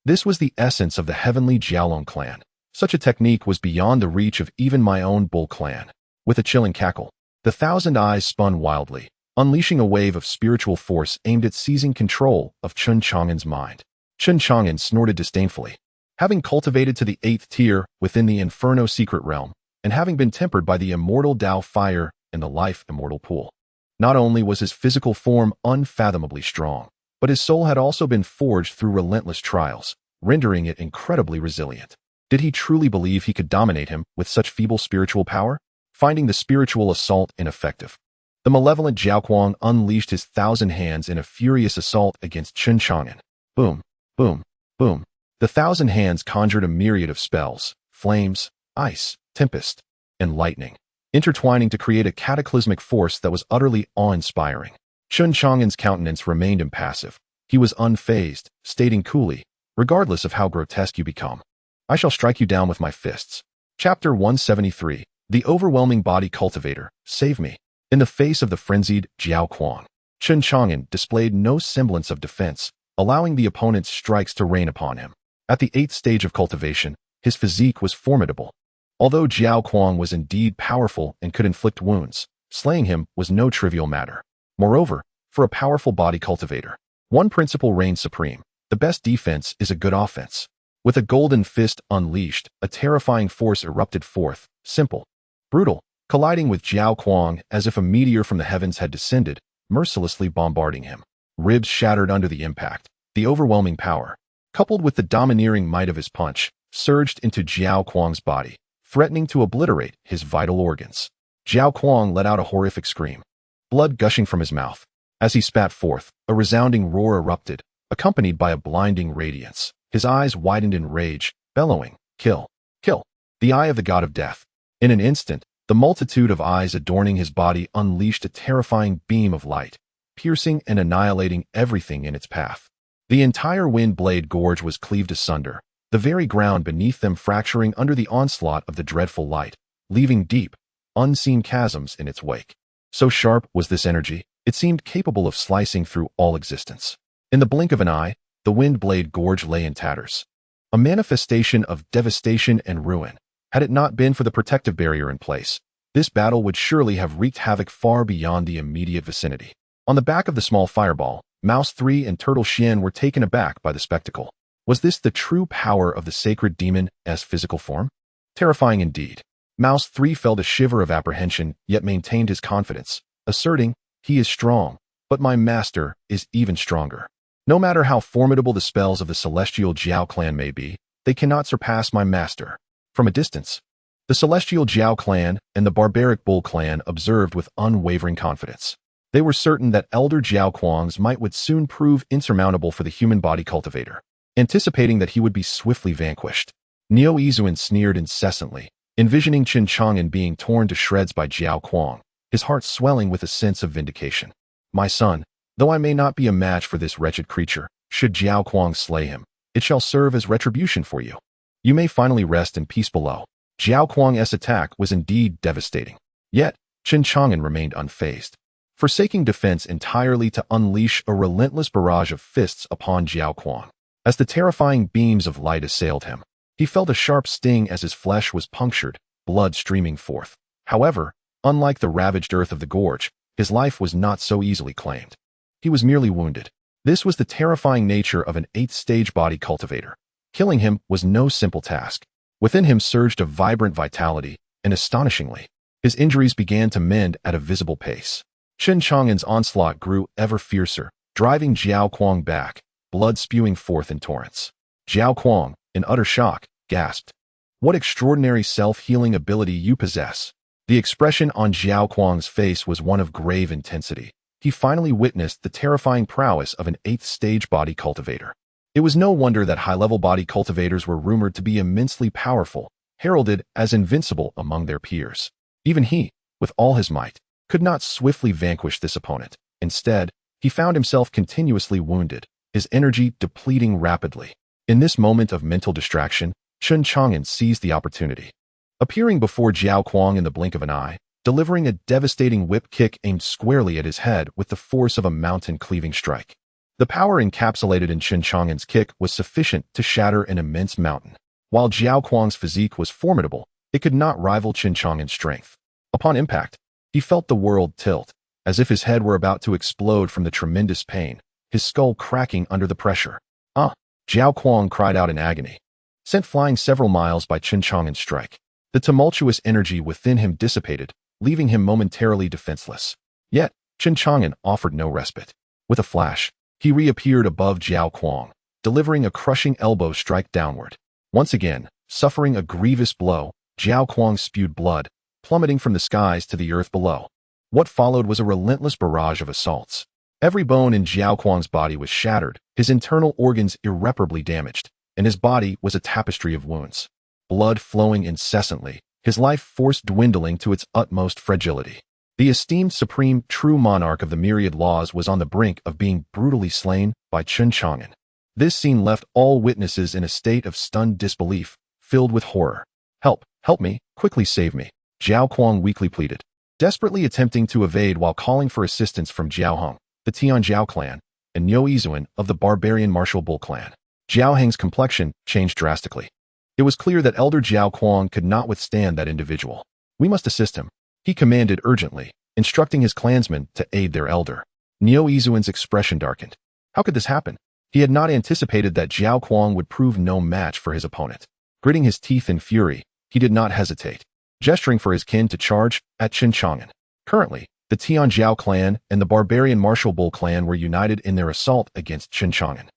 This was the essence of the heavenly Jiaolong clan. Such a technique was beyond the reach of even my own bull clan. With a chilling cackle, the 1,000 eyes spun wildly, unleashing a wave of spiritual force aimed at seizing control of Chen Chang'an's mind. Chen Chang'an snorted disdainfully. Having cultivated to the 8th tier within the Inferno secret realm, and having been tempered by the immortal Tao fire and the life immortal pool, not only was his physical form unfathomably strong, but his soul had also been forged through relentless trials, rendering it incredibly resilient. Did he truly believe he could dominate him with such feeble spiritual power? Finding the spiritual assault ineffective, the malevolent Jiao Kuang unleashed his 1,000 hands in a furious assault against Chen Chang'an. Boom, boom, boom. The 1,000 hands conjured a myriad of spells, flames, ice, tempest, and lightning, intertwining to create a cataclysmic force that was utterly awe-inspiring. Chen Chang'an's countenance remained impassive. He was unfazed, stating coolly, regardless of how grotesque you become, I shall strike you down with my fists. Chapter 173. The overwhelming body cultivator, save me. In the face of the frenzied Jiao Kuang, Chen Chang'an displayed no semblance of defense, allowing the opponent's strikes to rain upon him. At the 8th stage of cultivation, his physique was formidable. Although Jiao Kuang was indeed powerful and could inflict wounds, slaying him was no trivial matter. Moreover, for a powerful body cultivator, one principle reigned supreme: the best defense is a good offense. With a golden fist unleashed, a terrifying force erupted forth, simple, brutal, colliding with Jiao Kuang as if a meteor from the heavens had descended, mercilessly bombarding him. Ribs shattered under the impact. The overwhelming power, coupled with the domineering might of his punch, surged into Jiao Kuang's body, threatening to obliterate his vital organs. Jiao Kuang let out a horrific scream, blood gushing from his mouth. As he spat forth, a resounding roar erupted, accompanied by a blinding radiance. His eyes widened in rage, bellowing, "Kill! Kill! The eye of the god of death!" In an instant, the multitude of eyes adorning his body unleashed a terrifying beam of light, piercing and annihilating everything in its path. The entire wind blade gorge was cleaved asunder, the very ground beneath them fracturing under the onslaught of the dreadful light, leaving deep, unseen chasms in its wake. So sharp was this energy, it seemed capable of slicing through all existence. In the blink of an eye, the wind blade gorge lay in tatters, a manifestation of devastation and ruin. Had it not been for the protective barrier in place, this battle would surely have wreaked havoc far beyond the immediate vicinity. On the back of the small fireball, Mouse 3 and Turtle Xian were taken aback by the spectacle. Was this the true power of the sacred demon as physical form? Terrifying indeed. Mouse 3 felt a shiver of apprehension, yet maintained his confidence, asserting, "He is strong, but my master is even stronger. No matter how formidable the spells of the celestial Jiao clan may be, they cannot surpass my master." From a distance, the celestial Jiao clan and the barbaric Bull clan observed with unwavering confidence. They were certain that Elder Jiao Kuang's might would soon prove insurmountable for the human body cultivator, anticipating that he would be swiftly vanquished. Niu Izuan sneered incessantly, envisioning Chen Chang'an being torn to shreds by Jiao Kuang, his heart swelling with a sense of vindication. "My son, though I may not be a match for this wretched creature, should Jiao Kuang slay him, it shall serve as retribution for you. You may finally rest in peace below." Jiao Kuang's attack was indeed devastating. Yet, Chen Chang'an remained unfazed, forsaking defense entirely to unleash a relentless barrage of fists upon Jiao Kuang. As the terrifying beams of light assailed him, he felt a sharp sting as his flesh was punctured, blood streaming forth. However, unlike the ravaged earth of the gorge, his life was not so easily claimed. He was merely wounded. This was the terrifying nature of an 8th-stage body cultivator. Killing him was no simple task. Within him surged a vibrant vitality, and astonishingly, his injuries began to mend at a visible pace. Chen Chang'an's onslaught grew ever fiercer, driving Jiao Kuang back, blood spewing forth in torrents. Jiao Kuang, in utter shock, gasped, "What extraordinary self-healing ability you possess." The expression on Jiao Kuang's face was one of grave intensity. he finally witnessed the terrifying prowess of an 8th-stage body cultivator. It was no wonder that high-level body cultivators were rumored to be immensely powerful, heralded as invincible among their peers. Even he, with all his might, could not swiftly vanquish this opponent. Instead, he found himself continuously wounded, his energy depleting rapidly. In this moment of mental distraction, Chen Chang'an seized the opportunity. Appearing before Jiao Kuang in the blink of an eye, delivering a devastating whip kick aimed squarely at his head with the force of a mountain-cleaving strike. The power encapsulated in Chen Chang'an's kick was sufficient to shatter an immense mountain. While Jiao Kuang's physique was formidable, it could not rival Chen Chang'an's strength. Upon impact, he felt the world tilt, as if his head were about to explode from the tremendous pain, his skull cracking under the pressure. "Ah!" Jiao Kuang cried out in agony. Sent flying several miles by Chen Chang'an's strike, the tumultuous energy within him dissipated, leaving him momentarily defenseless. Yet, Chen Chang'an offered no respite. With a flash, he reappeared above Jiao Kuang, delivering a crushing elbow strike downward. Once again, suffering a grievous blow, Jiao Kuang spewed blood, plummeting from the skies to the earth below. What followed was a relentless barrage of assaults. Every bone in Jiao Kuang's body was shattered, his internal organs irreparably damaged, and his body was a tapestry of wounds. Blood flowing incessantly, his life force dwindling to its utmost fragility. The esteemed supreme true monarch of the myriad laws was on the brink of being brutally slain by Chen Chang'an. This scene left all witnesses in a state of stunned disbelief, filled with horror. "Help! Help me! Quickly save me!" Jiao Kuang weakly pleaded, desperately attempting to evade while calling for assistance from Jiao Heng, the Tianjiao clan, and Niu Yizuan of the barbarian martial bull clan. Jiao Heng's complexion changed drastically. It was clear that Elder Jiao Kuang could not withstand that individual. "We must assist him," he commanded urgently, instructing his clansmen to aid their elder. Niu Yizuan's expression darkened. How could this happen? He had not anticipated that Jiao Kuang would prove no match for his opponent. Gritting his teeth in fury, he did not hesitate, gesturing for his kin to charge at Chen Chang'an. Currently, the Tianjiao clan and the barbarian martial bull clan were united in their assault against Chen Chang'an.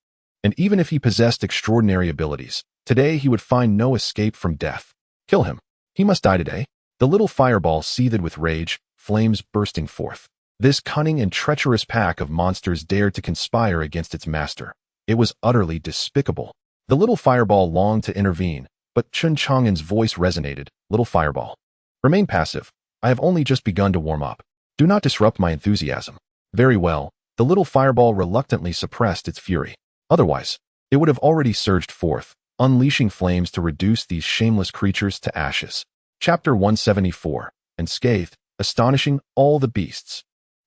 And even if he possessed extraordinary abilities, today he would find no escape from death. Kill him. He must die today. The little fireball seethed with rage, flames bursting forth. This cunning and treacherous pack of monsters dared to conspire against its master. It was utterly despicable. The little fireball longed to intervene, but Chen Chang'an's voice resonated. "Little fireball, remain passive. I have only just begun to warm up. Do not disrupt my enthusiasm." Very well, the little fireball reluctantly suppressed its fury. Otherwise, it would have already surged forth, unleashing flames to reduce these shameless creatures to ashes. Chapter 174, Unscathed, astonishing all the beasts.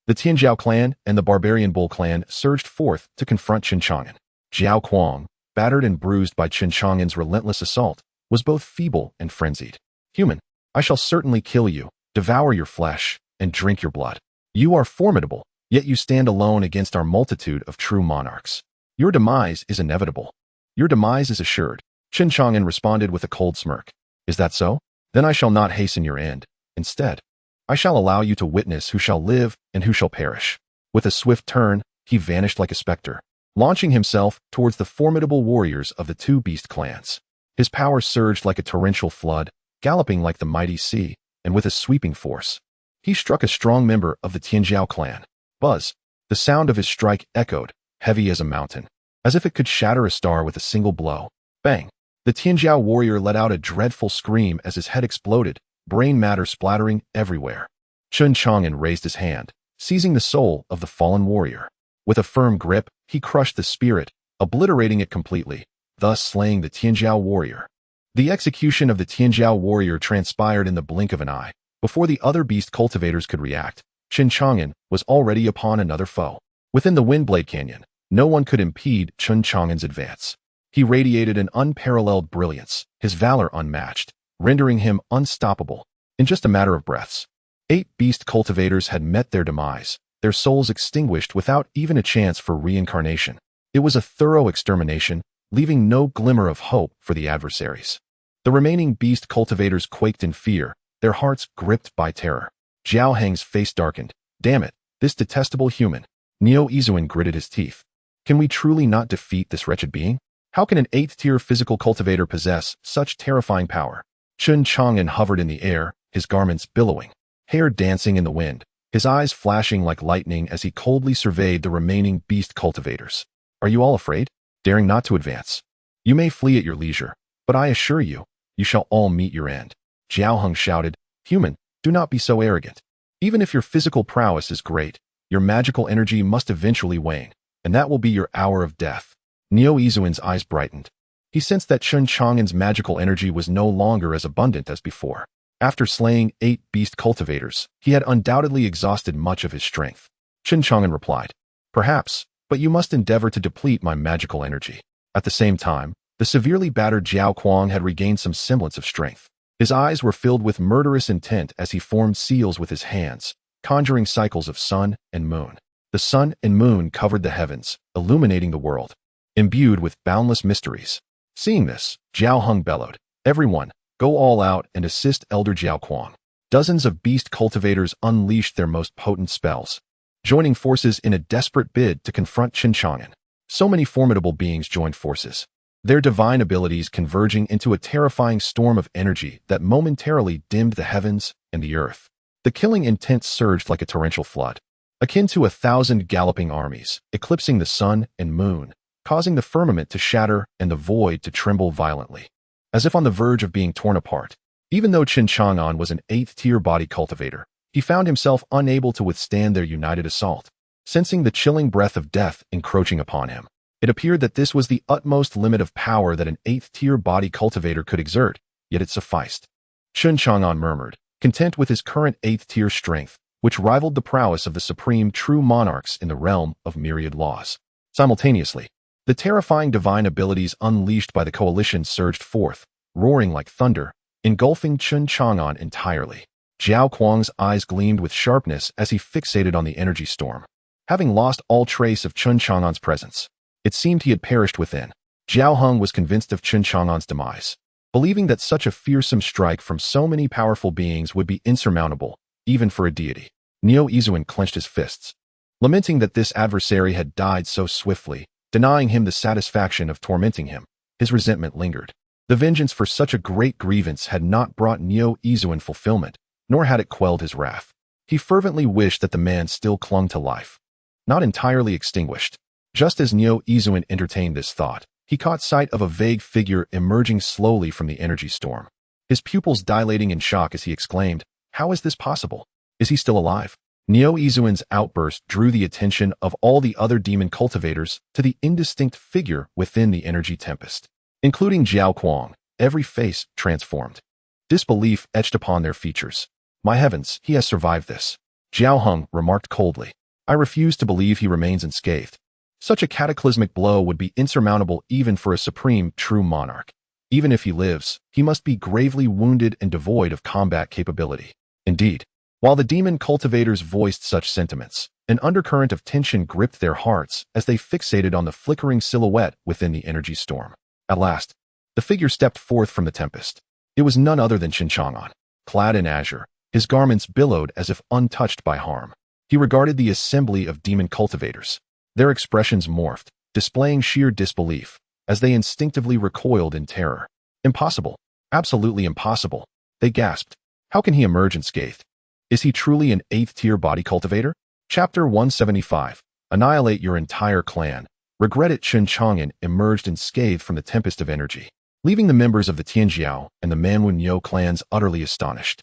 The Tianjiao clan and the barbarian bull clan surged forth to confront Chen Chang'an. Jiao Kuang, battered and bruised by Chen Chang'an's relentless assault, was both feeble and frenzied. "Human, I shall certainly kill you, devour your flesh, and drink your blood. You are formidable, yet you stand alone against our multitude of true monarchs. Your demise is inevitable. Your demise is assured." Chen Chang'an responded with a cold smirk. "Is that so? Then I shall not hasten your end. Instead, I shall allow you to witness who shall live and who shall perish." With a swift turn, he vanished like a specter, launching himself towards the formidable warriors of the two beast clans. His power surged like a torrential flood, galloping like the mighty sea, and with a sweeping force, he struck a strong member of the Tianjiao clan. Buzz! The sound of his strike echoed, heavy as a mountain, as if it could shatter a star with a single blow. Bang! The Tianjiao warrior let out a dreadful scream as his head exploded, brain matter splattering everywhere. Chen Chang'an raised his hand, seizing the soul of the fallen warrior. With a firm grip, he crushed the spirit, obliterating it completely, thus slaying the Tianjiao warrior. The execution of the Tianjiao warrior transpired in the blink of an eye. Before the other beast cultivators could react, Chen Chang'an was already upon another foe. Within the Windblade Canyon, no one could impede Chen Chang'an's advance. He radiated an unparalleled brilliance, his valor unmatched, rendering him unstoppable. In just a matter of breaths, 8 beast cultivators had met their demise, their souls extinguished without even a chance for reincarnation. It was a thorough extermination, leaving no glimmer of hope for the adversaries. The remaining beast cultivators quaked in fear, their hearts gripped by terror. Jiao Heng's face darkened. "Damn it, this detestable human." Niu Yizuan gritted his teeth. "Can we truly not defeat this wretched being? How can an 8th-tier physical cultivator possess such terrifying power?" Chen Chang'an hovered in the air, his garments billowing, hair dancing in the wind, his eyes flashing like lightning as he coldly surveyed the remaining beast cultivators. Are you all afraid? Daring not to advance? You may flee at your leisure, but I assure you, you shall all meet your end. Jiao Heng shouted, Human, do not be so arrogant. Even if your physical prowess is great, your magical energy must eventually wane, and that will be your hour of death. Niu Izuan's eyes brightened. He sensed that Chen Chang'an's magical energy was no longer as abundant as before. After slaying 8 beast cultivators, he had undoubtedly exhausted much of his strength. Chen Chang'an replied, Perhaps, but you must endeavor to deplete my magical energy. At the same time, the severely battered Jiao Kuang had regained some semblance of strength. His eyes were filled with murderous intent as he formed seals with his hands, conjuring cycles of sun and moon. The sun and moon covered the heavens, illuminating the world, imbued with boundless mysteries. Seeing this, Jiao Heng bellowed, Everyone, go all out and assist Elder Jiao Kuang. Dozens of beast cultivators unleashed their most potent spells, joining forces in a desperate bid to confront Chen Chang'an. So many formidable beings joined forces, their divine abilities converging into a terrifying storm of energy that momentarily dimmed the heavens and the earth. The killing intent surged like a torrential flood, akin to 1,000 galloping armies, eclipsing the sun and moon, causing the firmament to shatter and the void to tremble violently, as if on the verge of being torn apart. Even though Chen Chang'an was an 8th-tier body cultivator, he found himself unable to withstand their united assault. Sensing the chilling breath of death encroaching upon him, it appeared that this was the utmost limit of power that an 8th-tier body cultivator could exert, yet it sufficed. Chen Chang'an murmured, content with his current 8th-tier strength, which rivaled the prowess of the supreme true monarchs in the realm of myriad laws. Simultaneously, the terrifying divine abilities unleashed by the coalition surged forth, roaring like thunder, engulfing Chen Chang'an entirely. Jiao Kuang's eyes gleamed with sharpness as he fixated on the energy storm. Having lost all trace of Chen Chang'an's presence, it seemed he had perished within. Jiao Heng was convinced of Chen Chang'an's demise, believing that such a fearsome strike from so many powerful beings would be insurmountable, even for a deity. Niu Izuan clenched his fists, lamenting that this adversary had died so swiftly, denying him the satisfaction of tormenting him. His resentment lingered. The vengeance for such a great grievance had not brought Niu Izuan fulfillment, nor had it quelled his wrath. He fervently wished that the man still clung to life, not entirely extinguished. Just as Niu Izuan entertained this thought, he caught sight of a vague figure emerging slowly from the energy storm. His pupils dilating in shock as he exclaimed, How is this possible? Is he still alive? Niu Izuan's outburst drew the attention of all the other demon cultivators to the indistinct figure within the energy tempest. Including Jiao Kuang, every face transformed. Disbelief etched upon their features. My heavens, he has survived this. Jiao Heng remarked coldly. I refuse to believe he remains unscathed. Such a cataclysmic blow would be insurmountable even for a supreme true monarch. Even if he lives, he must be gravely wounded and devoid of combat capability. Indeed, while the demon cultivators voiced such sentiments, an undercurrent of tension gripped their hearts as they fixated on the flickering silhouette within the energy storm. At last, the figure stepped forth from the tempest. It was none other than Chen Chang'an. Clad in azure, his garments billowed as if untouched by harm. He regarded the assembly of demon cultivators. Their expressions morphed, displaying sheer disbelief, as they instinctively recoiled in terror. Impossible. Absolutely impossible. They gasped. How can he emerge unscathed? Is he truly an 8th-tier body cultivator? Chapter 175. Annihilate your entire clan. Regret it. Chen Chang'an emerged unscathed from the tempest of energy, leaving the members of the Tianjiao and the Manwunyo clans utterly astonished.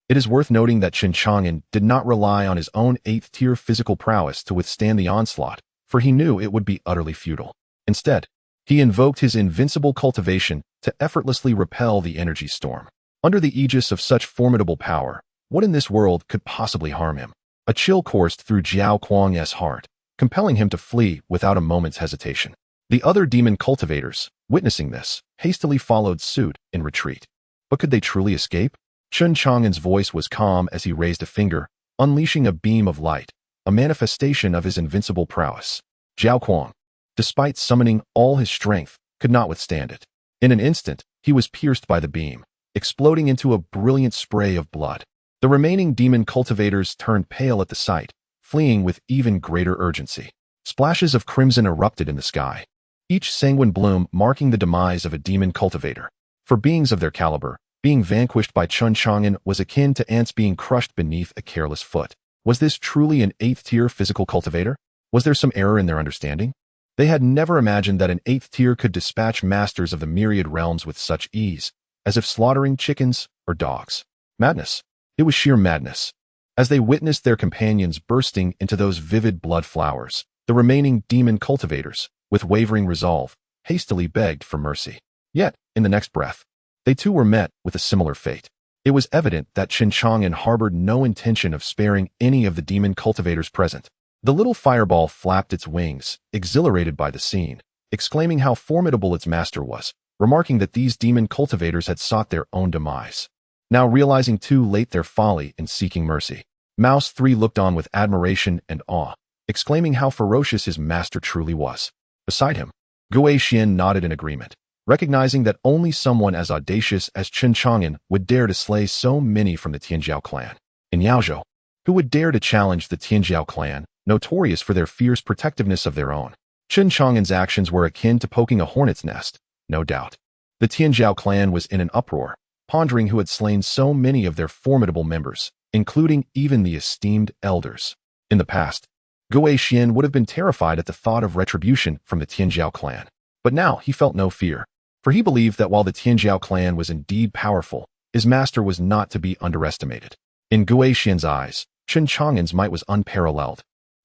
It is worth noting that Chen Chang'an did not rely on his own 8th-tier physical prowess to withstand the onslaught, for he knew it would be utterly futile. Instead, he invoked his invincible cultivation to effortlessly repel the energy storm. Under the aegis of such formidable power, what in this world could possibly harm him? A chill coursed through Jiao Kuang's heart, compelling him to flee without a moment's hesitation. The other demon cultivators, witnessing this, hastily followed suit in retreat. But could they truly escape? Chen Chang'an's voice was calm as he raised a finger, unleashing a beam of light, a manifestation of his invincible prowess. Jiao Kuang, despite summoning all his strength, could not withstand it. In an instant, he was pierced by the beam, exploding into a brilliant spray of blood. The remaining demon cultivators turned pale at the sight, fleeing with even greater urgency. Splashes of crimson erupted in the sky, each sanguine bloom marking the demise of a demon cultivator. For beings of their caliber, being vanquished by Chen Chang'an was akin to ants being crushed beneath a careless foot. Was this truly an 8th-tier physical cultivator? Was there some error in their understanding? They had never imagined that an 8th tier could dispatch masters of the myriad realms with such ease, as if slaughtering chickens or dogs. Madness. It was sheer madness. As they witnessed their companions bursting into those vivid blood flowers, the remaining demon cultivators, with wavering resolve, hastily begged for mercy. Yet, in the next breath, they too were met with a similar fate. It was evident that Chen Chang'an harbored no intention of sparing any of the demon cultivators present. The little fireball flapped its wings, exhilarated by the scene, exclaiming how formidable its master was, remarking that these demon cultivators had sought their own demise. Now realizing too late their folly in seeking mercy, Mouse 3 looked on with admiration and awe, exclaiming how ferocious his master truly was. Beside him, Gui Xian nodded in agreement, recognizing that only someone as audacious as Chen Chang'an would dare to slay so many from the Tianjiao clan. In Yaozhou, who would dare to challenge the Tianjiao clan, notorious for their fierce protectiveness of their own? Chen Chang'an's actions were akin to poking a hornet's nest, no doubt. The Tianjiao clan was in an uproar, pondering who had slain so many of their formidable members, including even the esteemed elders. In the past, Gui Xian would have been terrified at the thought of retribution from the Tianjiao clan. But now he felt no fear, for he believed that while the Tianjiao clan was indeed powerful, his master was not to be underestimated. In Gui Xian's eyes, Chen Chang'an's might was unparalleled,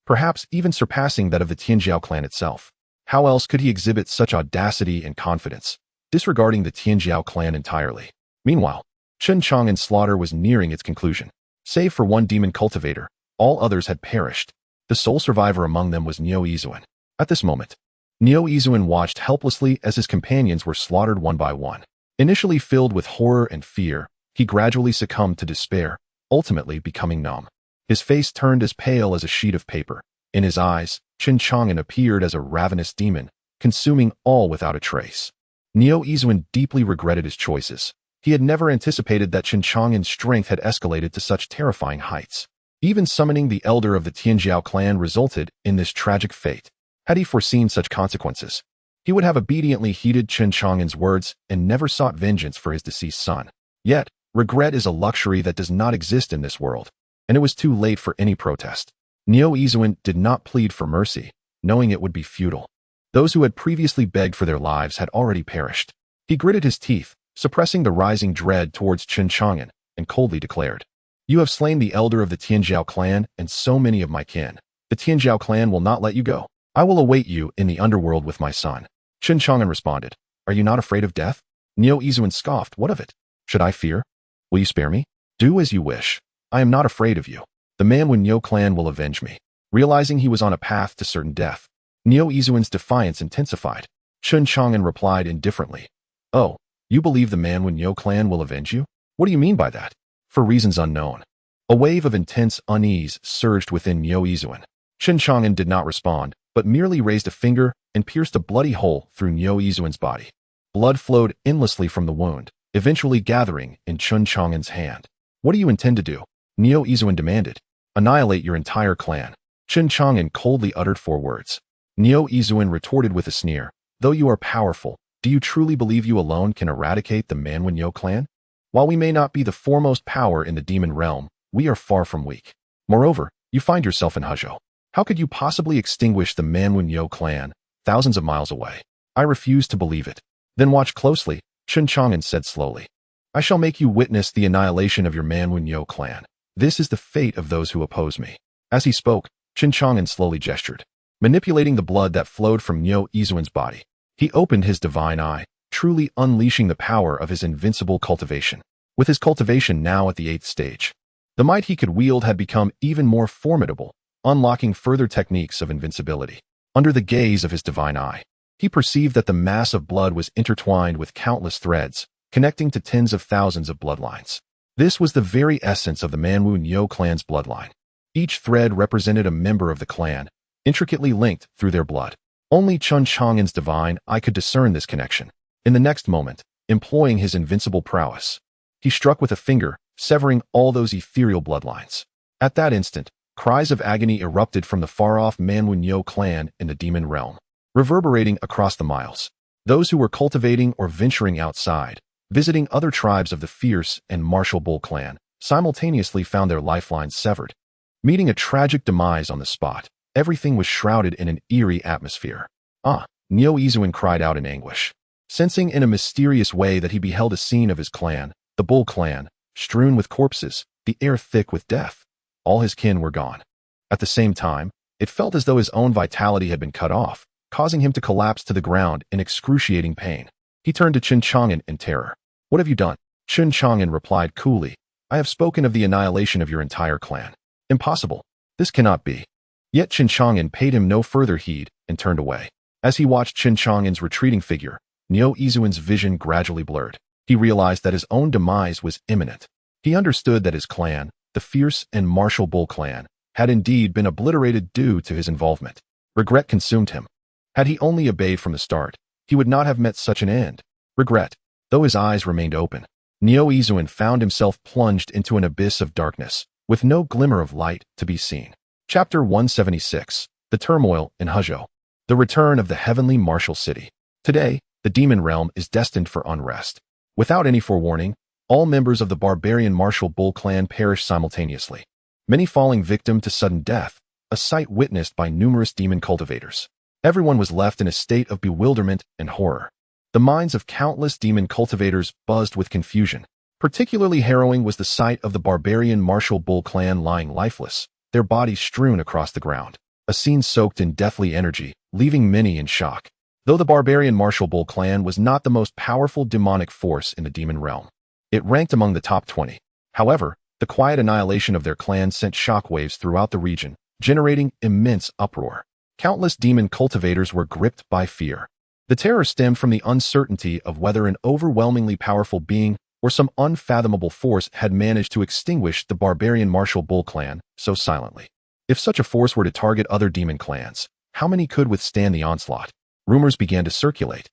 perhaps even surpassing that of the Tianjiao clan itself. How else could he exhibit such audacity and confidence, disregarding the Tianjiao clan entirely? Meanwhile, Chen Chang'an's slaughter was nearing its conclusion. Save for one demon cultivator, all others had perished. The sole survivor among them was Niu Yizuan. At this moment, Niu Yizuan watched helplessly as his companions were slaughtered one by one. Initially filled with horror and fear, he gradually succumbed to despair, ultimately becoming numb. His face turned as pale as a sheet of paper. In his eyes, Chen Chang'an appeared as a ravenous demon, consuming all without a trace. Niu Yizuan deeply regretted his choices. He had never anticipated that Chen Chang'an's strength had escalated to such terrifying heights. Even summoning the elder of the Tianjiao clan resulted in this tragic fate. Had he foreseen such consequences, he would have obediently heeded Chen Chang'an's words and never sought vengeance for his deceased son. Yet, regret is a luxury that does not exist in this world, and it was too late for any protest. Niu Yizuan did not plead for mercy, knowing it would be futile. Those who had previously begged for their lives had already perished. He gritted his teeth, suppressing the rising dread towards Chen Chang'an, and coldly declared, "You have slain the elder of the Tianjiao clan and so many of my kin. The Tianjiao clan will not let you go. I will await you in the underworld with my son." Chen Chang'an responded, "Are you not afraid of death?" Niu Yizuan scoffed, "What of it? Should I fear? Will you spare me? Do as you wish. I am not afraid of you. The Manwunyo clan will avenge me." Realizing he was on a path to certain death, Niu Yizuan's defiance intensified. Chen Chang'an replied indifferently, "Oh, you believe the Manwunyo clan will avenge you? What do you mean by that?" For reasons unknown, a wave of intense unease surged within Niu Yizuan. Chen Chang'an did not respond, but merely raised a finger and pierced a bloody hole through Niu Yizuan's body. Blood flowed endlessly from the wound, eventually gathering in Chen Chang'an's hand. "What do you intend to do?" Niu Yizuan demanded. "Annihilate your entire clan." Chen Chang'an coldly uttered 4 words. Niu Yizuan retorted with a sneer, "Though you are powerful, do you truly believe you alone can eradicate the Manwunyo clan? While we may not be the foremost power in the demon realm, we are far from weak. Moreover, you find yourself in Huzhou. How could you possibly extinguish the Manwunyo clan, thousands of miles away? I refuse to believe it." "Then watch closely," Chen Chang'an said slowly. "I shall make you witness the annihilation of your Manwunyo clan. This is the fate of those who oppose me." As he spoke, Chen Chang'an slowly gestured, manipulating the blood that flowed from Niu Yizuan's body. He opened his divine eye, truly unleashing the power of his invincible cultivation. With his cultivation now at the 8th stage, the might he could wield had become even more formidable, unlocking further techniques of invincibility. Under the gaze of his divine eye, he perceived that the mass of blood was intertwined with countless threads, connecting to tens of thousands of bloodlines. This was the very essence of the Manwunyo clan's bloodline. Each thread represented a member of the clan, intricately linked through their blood. Only Chen Chang'an's divine eye could discern this connection. In the next moment, employing his invincible prowess, he struck with a finger, severing all those ethereal bloodlines. At that instant, cries of agony erupted from the far-off Manwunyo clan in the demon realm, reverberating across the miles. Those who were cultivating or venturing outside, visiting other tribes of the fierce and martial bull clan, simultaneously found their lifelines severed. meeting a tragic demise on the spot. Everything was shrouded in an eerie atmosphere. Ah, Neo Izuin cried out in anguish, sensing in a mysterious way that he beheld a scene of his clan, the Bull clan, strewn with corpses, the air thick with death. All his kin were gone. At the same time, it felt as though his own vitality had been cut off, causing him to collapse to the ground in excruciating pain. He turned to Chen Chang'an in terror. "What have you done?" Chen Chang'an replied coolly, "I have spoken of the annihilation of your entire clan." "Impossible. This cannot be." Yet Chen Chang'an paid him no further heed and turned away. As he watched Chen Chang'an's retreating figure, Neo Izuin's vision gradually blurred. He realized that his own demise was imminent. He understood that his clan, the fierce and martial Bull clan, had indeed been obliterated due to his involvement. Regret consumed him. Had he only obeyed from the start, he would not have met such an end. Regret. Though his eyes remained open, Neo Izuin found himself plunged into an abyss of darkness, with no glimmer of light to be seen. Chapter 176. The Turmoil in Huzhou. The Return of the Heavenly Martial City. Today, the demon realm is destined for unrest. Without any forewarning, all members of the barbarian martial Bull clan perished simultaneously, many falling victim to sudden death, a sight witnessed by numerous demon cultivators. Everyone was left in a state of bewilderment and horror. The minds of countless demon cultivators buzzed with confusion. Particularly harrowing was the sight of the barbarian martial Bull clan lying lifeless, their bodies strewn across the ground. A scene soaked in deathly energy, leaving many in shock. Though the barbarian martial Bull clan was not the most powerful demonic force in the demon realm, it ranked among the top 20. However, the quiet annihilation of their clan sent shockwaves throughout the region, generating immense uproar. Countless demon cultivators were gripped by fear. The terror stemmed from the uncertainty of whether an overwhelmingly powerful being or some unfathomable force had managed to extinguish the barbarian martial Bull clan so silently. If such a force were to target other demon clans, how many could withstand the onslaught? Rumors began to circulate,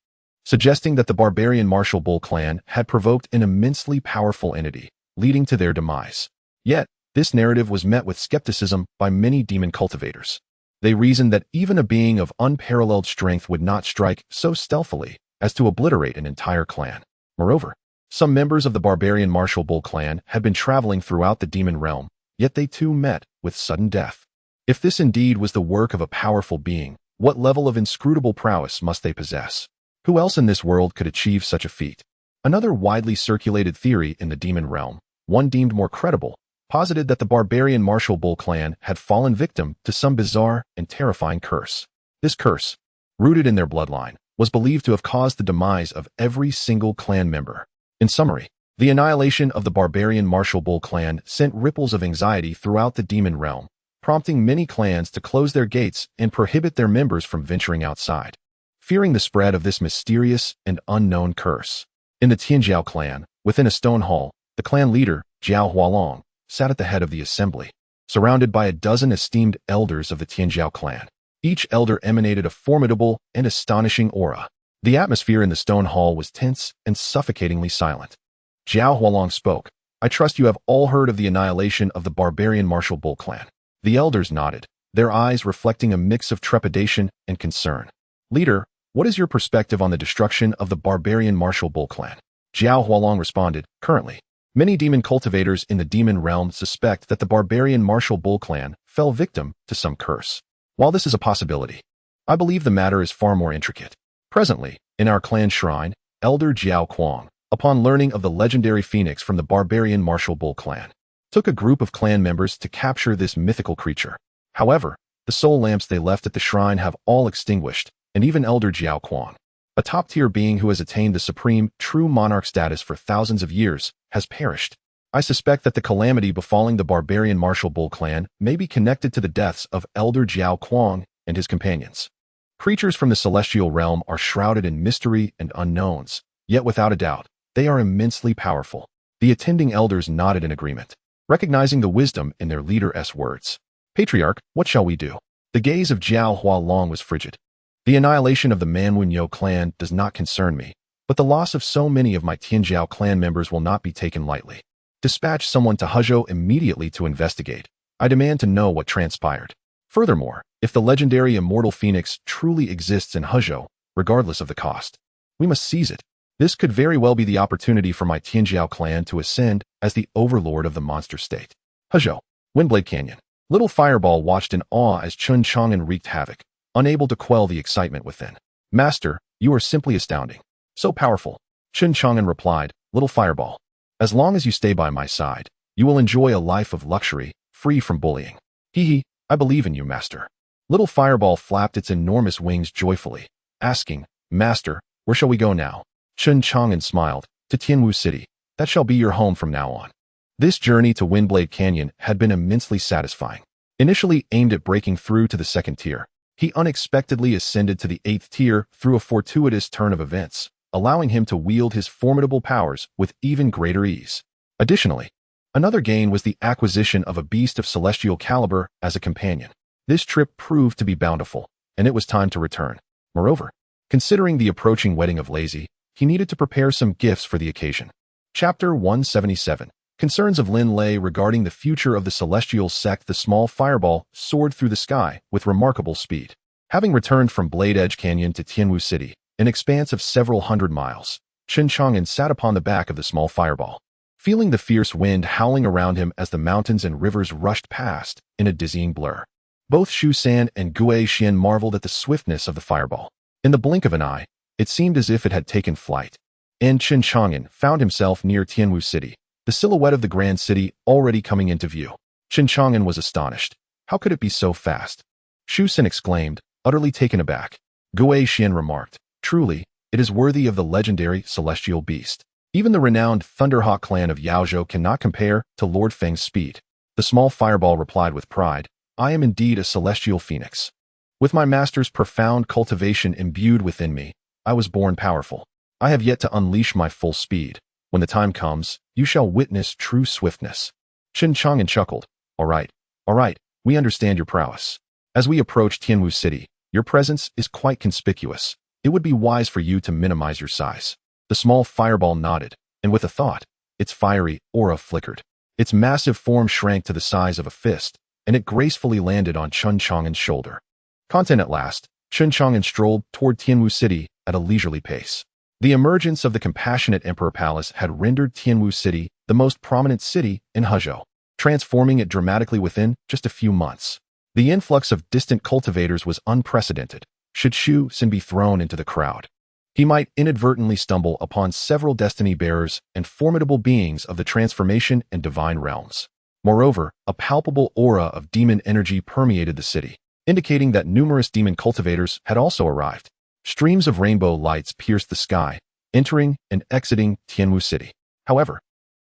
suggesting that the barbarian martial Bull clan had provoked an immensely powerful entity, leading to their demise. Yet, this narrative was met with skepticism by many demon cultivators. They reasoned that even a being of unparalleled strength would not strike so stealthily as to obliterate an entire clan. Moreover, some members of the barbarian martial Bull clan had been traveling throughout the demon realm, yet they too met with sudden death. If this indeed was the work of a powerful being, what level of inscrutable prowess must they possess? Who else in this world could achieve such a feat? Another widely circulated theory in the demon realm, one deemed more credible, posited that the barbarian martial Bull clan had fallen victim to some bizarre and terrifying curse. This curse, rooted in their bloodline, was believed to have caused the demise of every single clan member. In summary, the annihilation of the barbarian martial Bull clan sent ripples of anxiety throughout the demon realm, prompting many clans to close their gates and prohibit their members from venturing outside, fearing the spread of this mysterious and unknown curse. In the Tianjiao clan, within a stone hall, the clan leader, Jiao Hualong, sat at the head of the assembly, surrounded by a dozen esteemed elders of the Tianjiao clan. Each elder emanated a formidable and astonishing aura. The atmosphere in the stone hall was tense and suffocatingly silent. Jiao Hualong spoke. "I trust you have all heard of the annihilation of the barbarian martial Bull clan." The elders nodded, their eyes reflecting a mix of trepidation and concern. "Leader, what is your perspective on the destruction of the barbarian martial Bull clan?" Jiao Hualong responded, "Currently, many demon cultivators in the demon realm suspect that the barbarian martial Bull clan fell victim to some curse. While this is a possibility, I believe the matter is far more intricate. Presently, in our clan shrine, Elder Jiao Kuang, upon learning of the legendary phoenix from the barbarian martial Bull clan, took a group of clan members to capture this mythical creature. However, the soul lamps they left at the shrine have all extinguished, and even Elder Jiao Kuang, a top-tier being who has attained the supreme, true monarch status for thousands of years, has perished. I suspect that the calamity befalling the barbarian martial Bull clan may be connected to the deaths of Elder Jiao Kuang and his companions. Creatures from the celestial realm are shrouded in mystery and unknowns, yet without a doubt, they are immensely powerful." The attending elders nodded in agreement, recognizing the wisdom in their leader's words. "Patriarch, what shall we do?" The gaze of Jiao Hualong was frigid. "The annihilation of the Manwunyo clan does not concern me, but the loss of so many of my Tianjiao clan members will not be taken lightly. Dispatch someone to Huzhou immediately to investigate. I demand to know what transpired. Furthermore, if the legendary immortal phoenix truly exists in Huzhou, regardless of the cost, we must seize it. This could very well be the opportunity for my Tianjiao clan to ascend as the overlord of the monster state." Huzhou, Windblade Canyon. Little Fireball watched in awe as Chen Chang'an wreaked havoc, unable to quell the excitement within. Master, you are simply astounding. So powerful. Chen Chang'an replied, Little Fireball. As long as you stay by my side, you will enjoy a life of luxury, free from bullying. Hee hee, I believe in you, Master. Little Fireball flapped its enormous wings joyfully, asking, Master, where shall we go now? Chen Chang'an smiled, to Tianwu City. That shall be your home from now on. This journey to Windblade Canyon had been immensely satisfying. Initially aimed at breaking through to the second tier, he unexpectedly ascended to the 8th tier through a fortuitous turn of events, allowing him to wield his formidable powers with even greater ease. Additionally, another gain was the acquisition of a beast of celestial caliber as a companion. This trip proved to be bountiful, and it was time to return. Moreover, considering the approaching wedding of Lazy, he needed to prepare some gifts for the occasion. Chapter 177. Concerns of Lin Lei regarding the future of the celestial sect. The small fireball soared through the sky with remarkable speed. Having returned from Blade Edge Canyon to Tianwu City, an expanse of several hundred miles, Chen Chang'an sat upon the back of the small fireball, feeling the fierce wind howling around him as the mountains and rivers rushed past in a dizzying blur. Both Shu San and Gue Xian marveled at the swiftness of the fireball. In the blink of an eye, it seemed as if it had taken flight. And Chen Chang'an found himself near Tianwu City, the silhouette of the grand city already coming into view. Chen Chang'an was astonished. How could it be so fast? Shu San exclaimed, utterly taken aback. Gue Xian remarked, Truly, it is worthy of the legendary celestial beast. Even the renowned Thunderhawk clan of Yaozhou cannot compare to Lord Feng's speed. The small fireball replied with pride, I am indeed a celestial phoenix. With my master's profound cultivation imbued within me, I was born powerful. I have yet to unleash my full speed. When the time comes, you shall witness true swiftness. Chen Chang'an chuckled. All right, we understand your prowess. As we approach Tianwu City, your presence is quite conspicuous. It would be wise for you to minimize your size. The small fireball nodded, and with a thought, its fiery aura flickered. Its massive form shrank to the size of a fist, and it gracefully landed on Chen Chang'an's shoulder. Content at last, Chen Chang'an strolled toward Tianwu City at a leisurely pace. The emergence of the compassionate Emperor Palace had rendered Tianwu City the most prominent city in Hezhou, transforming it dramatically within just a few months. The influx of distant cultivators was unprecedented. Should Shu San be thrown into the crowd, he might inadvertently stumble upon several destiny bearers and formidable beings of the transformation and divine realms. Moreover, a palpable aura of demon energy permeated the city, indicating that numerous demon cultivators had also arrived. Streams of rainbow lights pierced the sky, entering and exiting Tianwu City. However,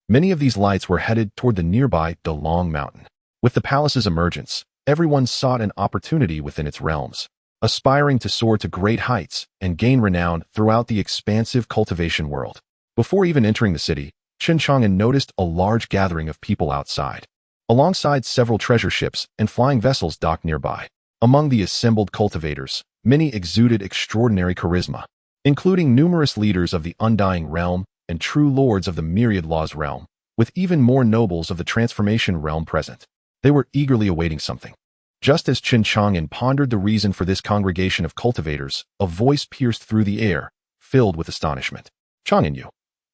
many of these lights were headed toward the nearby Dalong Mountain. With the palace's emergence, everyone sought an opportunity within its realms, aspiring to soar to great heights and gain renown throughout the expansive cultivation world. Before even entering the city, Chen Chang'an noticed a large gathering of people outside, alongside several treasure ships and flying vessels docked nearby. Among the assembled cultivators, many exuded extraordinary charisma, including numerous leaders of the Undying Realm and true lords of the Myriad Laws realm, with even more nobles of the Transformation realm present. They were eagerly awaiting something. Just as Chen Chang'an pondered the reason for this congregation of cultivators, a voice pierced through the air, filled with astonishment. Chang'an,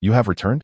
you have returned?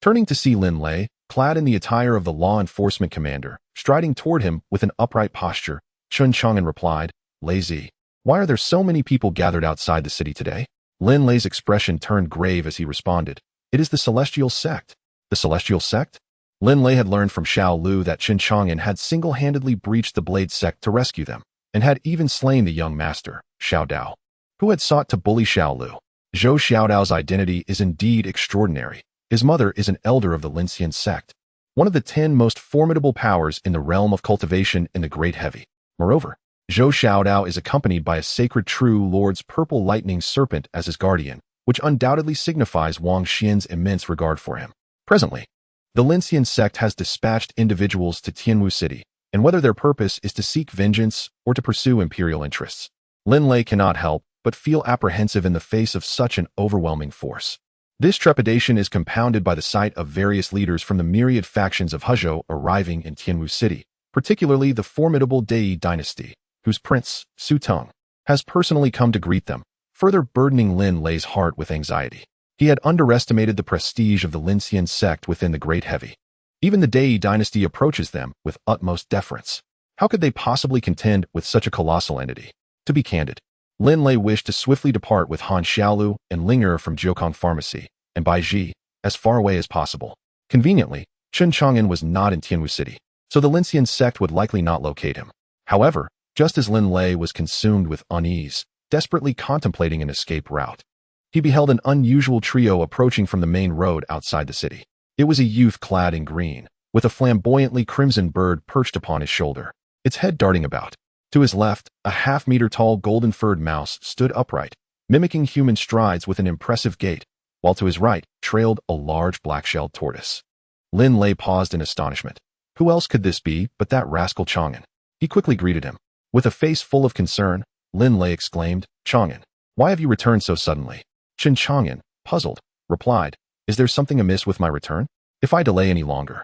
Turning to see Lin Lei, clad in the attire of the law enforcement commander, striding toward him with an upright posture, Chen Chang'an replied, Lazy. Why are there so many people gathered outside the city today? Lin Lei's expression turned grave as he responded, It is the Celestial Sect. The Celestial Sect? Lin Lei had learned from Xiao Lu that Chen Chang'an had single-handedly breached the Blade Sect to rescue them, and had even slain the young master, Xiao Dao, who had sought to bully Xiao Lu. Zhou Xiaodao's identity is indeed extraordinary. His mother is an elder of the Linxian sect, one of the 10 most formidable powers in the realm of cultivation in the Great Heavy. Moreover, Zhou Xiaodao is accompanied by a sacred true lord's purple lightning serpent as his guardian, which undoubtedly signifies Wang Xian's immense regard for him. Presently, the Linxian sect has dispatched individuals to Tianwu City, and whether their purpose is to seek vengeance or to pursue imperial interests, Lin Lei cannot help but feel apprehensive in the face of such an overwhelming force. This trepidation is compounded by the sight of various leaders from the myriad factions of Hezhou arriving in Tianwu City, particularly the formidable Dei dynasty, whose prince, Su Teng, has personally come to greet them, further burdening Lin Lei's heart with anxiety. He had underestimated the prestige of the Linxian sect within the Great Heavy. Even the Dei dynasty approaches them with utmost deference. How could they possibly contend with such a colossal entity? To be candid, Lin Lei wished to swiftly depart with Han Xiaolu and Linger from Jiukong Pharmacy, and Bai Ji, as far away as possible. Conveniently, Chen Chang'an was not in Tianwu City, so the Linxian sect would likely not locate him. However, just as Lin Lei was consumed with unease, desperately contemplating an escape route, he beheld an unusual trio approaching from the main road outside the city. It was a youth clad in green, with a flamboyantly crimson bird perched upon his shoulder, its head darting about. To his left, a half-meter-tall golden-furred mouse stood upright, mimicking human strides with an impressive gait, while to his right trailed a large black-shelled tortoise. Lin Lei paused in astonishment. Who else could this be but that rascal Chang'an? He quickly greeted him. With a face full of concern, Lin Lei exclaimed, "Chang'an, why have you returned so suddenly?" Chen Chang'an, puzzled, replied, "Is there something amiss with my return? If I delay any longer,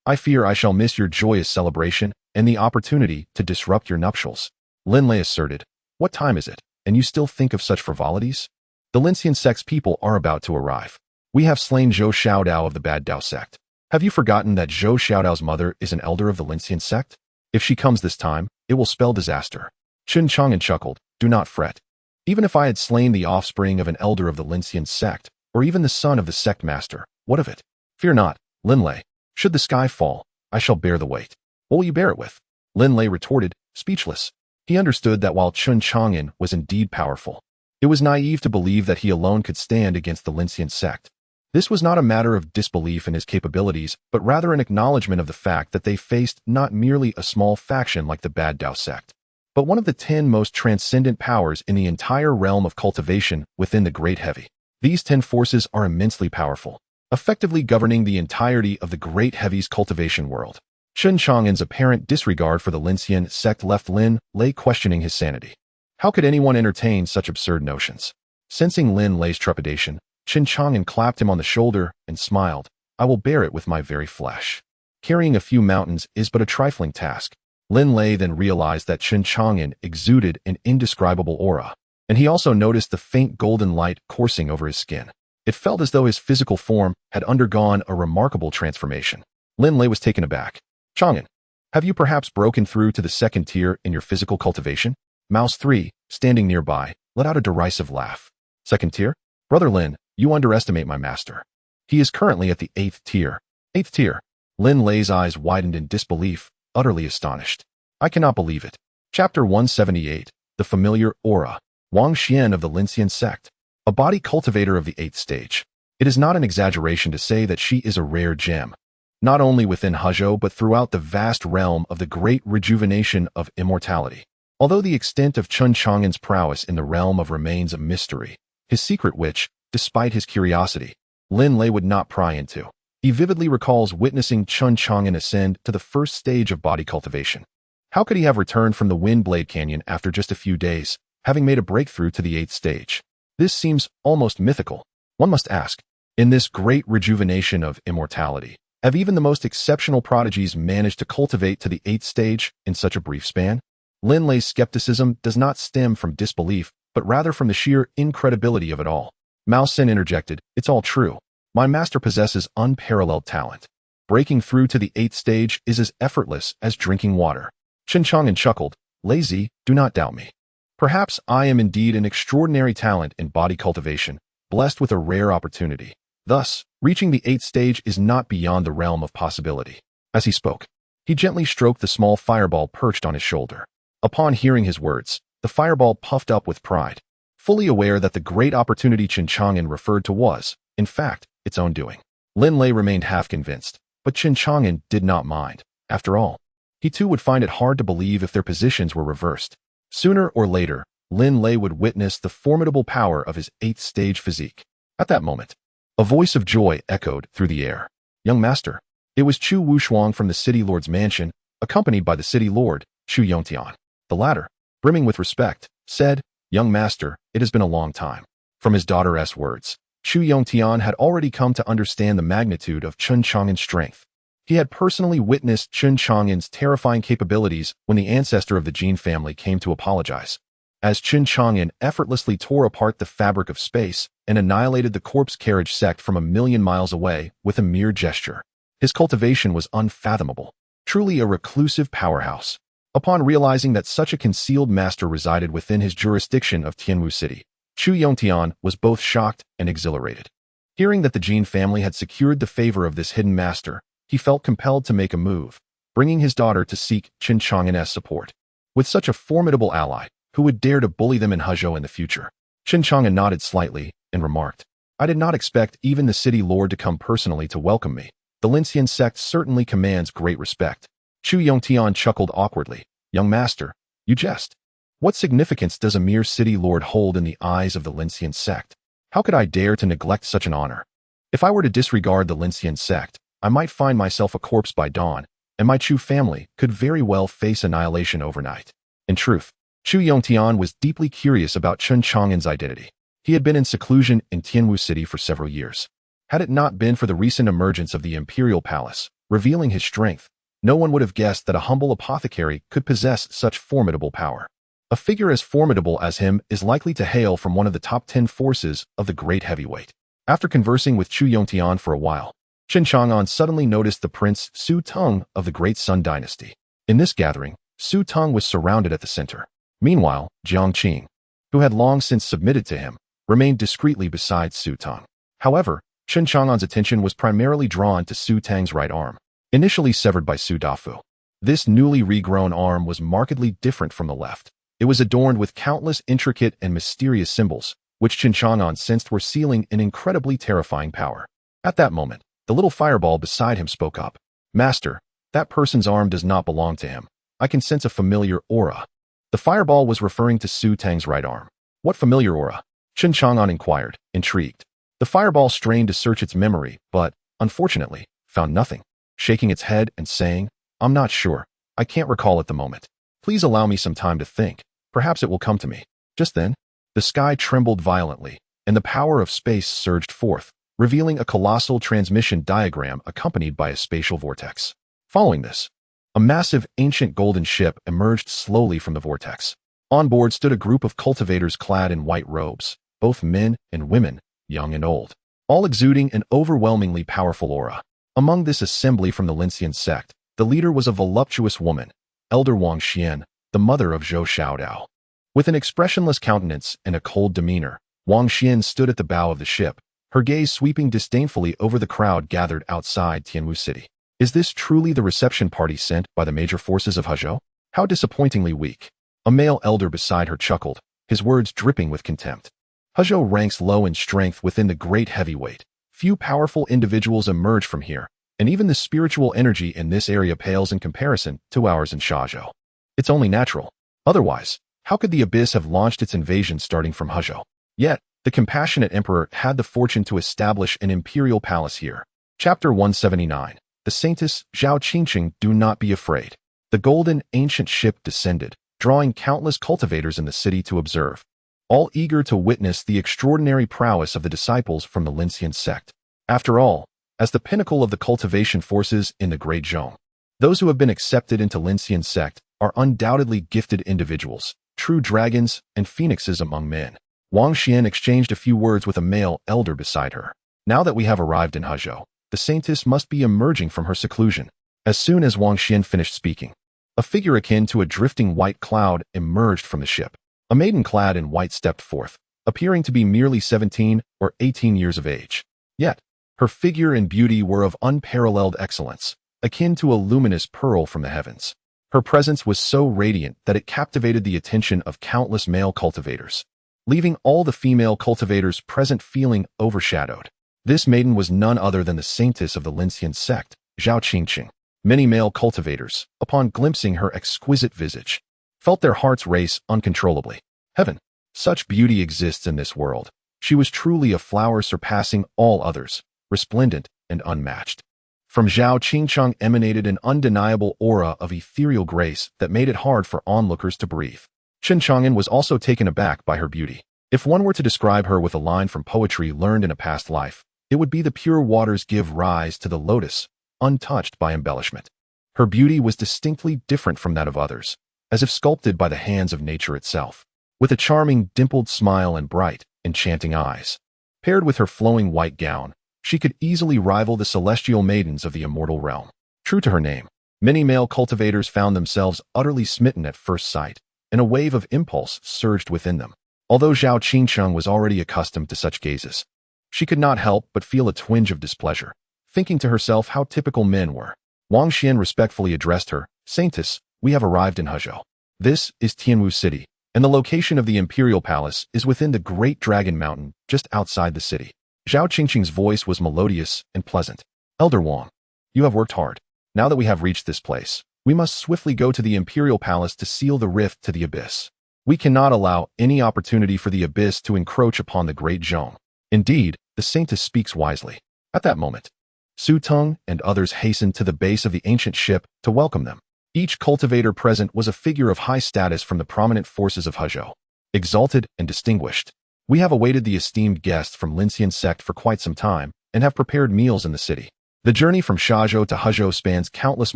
I fear I shall miss your joyous celebration and the opportunity to disrupt your nuptials." Lin Lei asserted, "What time is it, and you still think of such frivolities? The Linxian sect's people are about to arrive. We have slain Zhou Xiaodao of the Bad Dao sect. Have you forgotten that Zhou Xiaodao's mother is an elder of the Linxian sect? If she comes this time, it will spell disaster." Chen Chang'an chuckled, "Do not fret. Even if I had slain the offspring of an elder of the Linxian sect, or even the son of the sect master, what of it? Fear not, Lin Lei. Should the sky fall, I shall bear the weight." "What will you bear it with?" Lin Lei retorted, speechless. He understood that while Chen Chang'an was indeed powerful, it was naive to believe that he alone could stand against the Linxian sect. This was not a matter of disbelief in his capabilities, but rather an acknowledgement of the fact that they faced not merely a small faction like the Bad Dao sect, but one of the 10 most transcendent powers in the entire realm of cultivation within the Great Heavy. These 10 forces are immensely powerful, effectively governing the entirety of the Great Heavy's cultivation world. Chen Chang'an's apparent disregard for the Linxian sect left Lin Lei questioning his sanity. How could anyone entertain such absurd notions? Sensing Lin Lei's trepidation, Chen Chang'an clapped him on the shoulder and smiled. "I will bear it with my very flesh. Carrying a few mountains is but a trifling task." Lin Lei then realized that Chen Chang'an exuded an indescribable aura, and he also noticed the faint golden light coursing over his skin. It felt as though his physical form had undergone a remarkable transformation. Lin Lei was taken aback. "Chang'an, have you perhaps broken through to the second tier in your physical cultivation?" Mouse 3, standing nearby, let out a derisive laugh. "Second tier? Brother Lin, you underestimate my master. He is currently at the 8th tier. 8th tier?" Lin Lei's eyes widened in disbelief, utterly astonished. "I cannot believe it." Chapter 178, The Familiar Aura. Wang Xian of the Linxian sect, a body cultivator of the 8th stage. It is not an exaggeration to say that she is a rare gem, not only within Hezhou but throughout the vast realm of the great rejuvenation of immortality. Although the extent of Chen Chang'an's prowess in the realm of remains a mystery, his secret which, despite his curiosity, Lin Lei would not pry into. He vividly recalls witnessing Chen Chang'an ascend to the first stage of body cultivation. How could he have returned from the Windblade Canyon after just a few days, having made a breakthrough to the 8th stage? This seems almost mythical. One must ask, in this great rejuvenation of immortality, have even the most exceptional prodigies managed to cultivate to the 8th stage in such a brief span? Lin Lei's skepticism does not stem from disbelief, but rather from the sheer incredibility of it all. Mao Sen interjected, "It's all true. My master possesses unparalleled talent. Breaking through to the 8th stage is as effortless as drinking water." Chen Chang'an chuckled, "Lazy, do not doubt me. Perhaps I am indeed an extraordinary talent in body cultivation, blessed with a rare opportunity. Thus, reaching the 8th stage is not beyond the realm of possibility." As he spoke, he gently stroked the small fireball perched on his shoulder. Upon hearing his words, the fireball puffed up with pride, fully aware that the great opportunity Chen Chang'an referred to was, in fact, its own doing. Lin Lei remained half convinced, but Chen Chang'an did not mind. After all, he too would find it hard to believe if their positions were reversed. Sooner or later, Lin Lei would witness the formidable power of his 8th stage physique. At that moment, a voice of joy echoed through the air. "Young master." It was Chu Wushuang from the city lord's mansion, accompanied by the city lord, Chu Yongtian. The latter, brimming with respect, said, "Young master, it has been a long time." From his daughter's words, Chu Yongtian had already come to understand the magnitude of Chen Chang'an's strength. He had personally witnessed Chen Chang'an's terrifying capabilities when the ancestor of the Jin family came to apologize. As Chen Chang'an effortlessly tore apart the fabric of space and annihilated the corpse carriage sect from 1,000,000 miles away with a mere gesture. His cultivation was unfathomable, truly a reclusive powerhouse. Upon realizing that such a concealed master resided within his jurisdiction of Tianwu City, Chu Yongtian was both shocked and exhilarated. Hearing that the Jin family had secured the favor of this hidden master, he felt compelled to make a move, bringing his daughter to seek Chen Chang'an's support. With such a formidable ally, who would dare to bully them in Hezhou in the future? Chen Chang'an nodded slightly and remarked, I did not expect even the city lord to come personally to welcome me. The Linxian sect certainly commands great respect. Chu Yongtian chuckled awkwardly. Young master, you jest. What significance does a mere city lord hold in the eyes of the Linxian sect? How could I dare to neglect such an honor? If I were to disregard the Linxian sect, I might find myself a corpse by dawn, and my Chu family could very well face annihilation overnight. In truth, Chu Yongtian was deeply curious about Chen Chang'an's identity. He had been in seclusion in Tianwu City for several years. Had it not been for the recent emergence of the imperial palace, revealing his strength, no one would have guessed that a humble apothecary could possess such formidable power. A figure as formidable as him is likely to hail from one of the top 10 forces of the great heavyweight. After conversing with Chu Yongtian for a while, Chen Chang'an suddenly noticed the prince Su Teng of the Great Sun Dynasty. In this gathering, Su Teng was surrounded at the center. Meanwhile, Jiang Qing, who had long since submitted to him, remained discreetly beside Su Teng. However, Chen Chang'an's attention was primarily drawn to Su Teng's right arm, initially severed by Su Dafu. This newly regrown arm was markedly different from the left. It was adorned with countless intricate and mysterious symbols, which Chen Chang'an sensed were sealing an incredibly terrifying power. At that moment, the little fireball beside him spoke up. Master, that person's arm does not belong to him. I can sense a familiar aura. The fireball was referring to Su Teng's right arm. What familiar aura? Chen Chang'an inquired, intrigued. The fireball strained to search its memory, but, unfortunately, found nothing. Shaking its head and saying, I'm not sure. I can't recall at the moment. Please allow me some time to think. Perhaps it will come to me. Just then, the sky trembled violently, and the power of space surged forth, revealing a colossal transmission diagram accompanied by a spatial vortex. Following this, a massive ancient golden ship emerged slowly from the vortex. On board stood a group of cultivators clad in white robes, both men and women, young and old, all exuding an overwhelmingly powerful aura. Among this assembly from the Linxian sect, the leader was a voluptuous woman, Elder Wang Xian, the mother of Zhou Xiaodao. With an expressionless countenance and a cold demeanor, Wang Xian stood at the bow of the ship, her gaze sweeping disdainfully over the crowd gathered outside Tianwu City. Is this truly the reception party sent by the major forces of Hezhou? How disappointingly weak. A male elder beside her chuckled, his words dripping with contempt. Hezhou ranks low in strength within the great heavyweight. Few powerful individuals emerge from here, and even the spiritual energy in this area pales in comparison to ours in Shazhou. It's only natural. Otherwise, how could the Abyss have launched its invasion starting from Hezhou? Yet, the compassionate emperor had the fortune to establish an imperial palace here. Chapter 179. The Saintess Zhao Qingqing, do not be afraid. The golden, ancient ship descended, drawing countless cultivators in the city to observe, all eager to witness the extraordinary prowess of the disciples from the Linxian sect. After all, as the pinnacle of the cultivation forces in the Great Zhong, those who have been accepted into Linxian sect are undoubtedly gifted individuals, true dragons and phoenixes among men. Wang Xian exchanged a few words with a male elder beside her. Now that we have arrived in Hezhou, the saintess must be emerging from her seclusion. As soon as Wang Xian finished speaking, a figure akin to a drifting white cloud emerged from the ship. A maiden clad in white stepped forth, appearing to be merely 17 or 18 years of age. Yet, her figure and beauty were of unparalleled excellence, akin to a luminous pearl from the heavens. Her presence was so radiant that it captivated the attention of countless male cultivators, leaving all the female cultivators present feeling overshadowed. This maiden was none other than the saintess of the Linxian sect, Zhao Qingqing. Many male cultivators, upon glimpsing her exquisite visage, felt their hearts race uncontrollably. Heaven! Such beauty exists in this world. She was truly a flower surpassing all others, resplendent and unmatched. From Zhao Qingqing emanated an undeniable aura of ethereal grace that made it hard for onlookers to breathe. Chen Chang'an was also taken aback by her beauty. If one were to describe her with a line from poetry learned in a past life, it would be the pure waters give rise to the lotus, untouched by embellishment. Her beauty was distinctly different from that of others, as if sculpted by the hands of nature itself. With a charming, dimpled smile and bright, enchanting eyes, paired with her flowing white gown, she could easily rival the celestial maidens of the immortal realm. True to her name, Many male cultivators found themselves utterly smitten at first sight, and a wave of impulse surged within them. Although Zhao Qingcheng was already accustomed to such gazes, she could not help but feel a twinge of displeasure, thinking to herself how typical men were. Wang Xian respectfully addressed her, "Saintess, we have arrived in Hezhou. This is Tianwu City, and the location of the Imperial Palace is within the Great Dragon Mountain, just outside the city." Zhao Qingcheng's voice was melodious and pleasant. "Elder Wang, you have worked hard. Now that we have reached this place, we must swiftly go to the Imperial Palace to seal the rift to the abyss. We cannot allow any opportunity for the abyss to encroach upon the Great Zhong. Indeed, the Saintess speaks wisely." At that moment, Su Teng and others hastened to the base of the ancient ship to welcome them. Each cultivator present was a figure of high status from the prominent forces of Hezhou. Exalted and distinguished, we have awaited the esteemed guest from Linxian sect for quite some time and have prepared meals in the city. The journey from Shazhou to Hezhou spans countless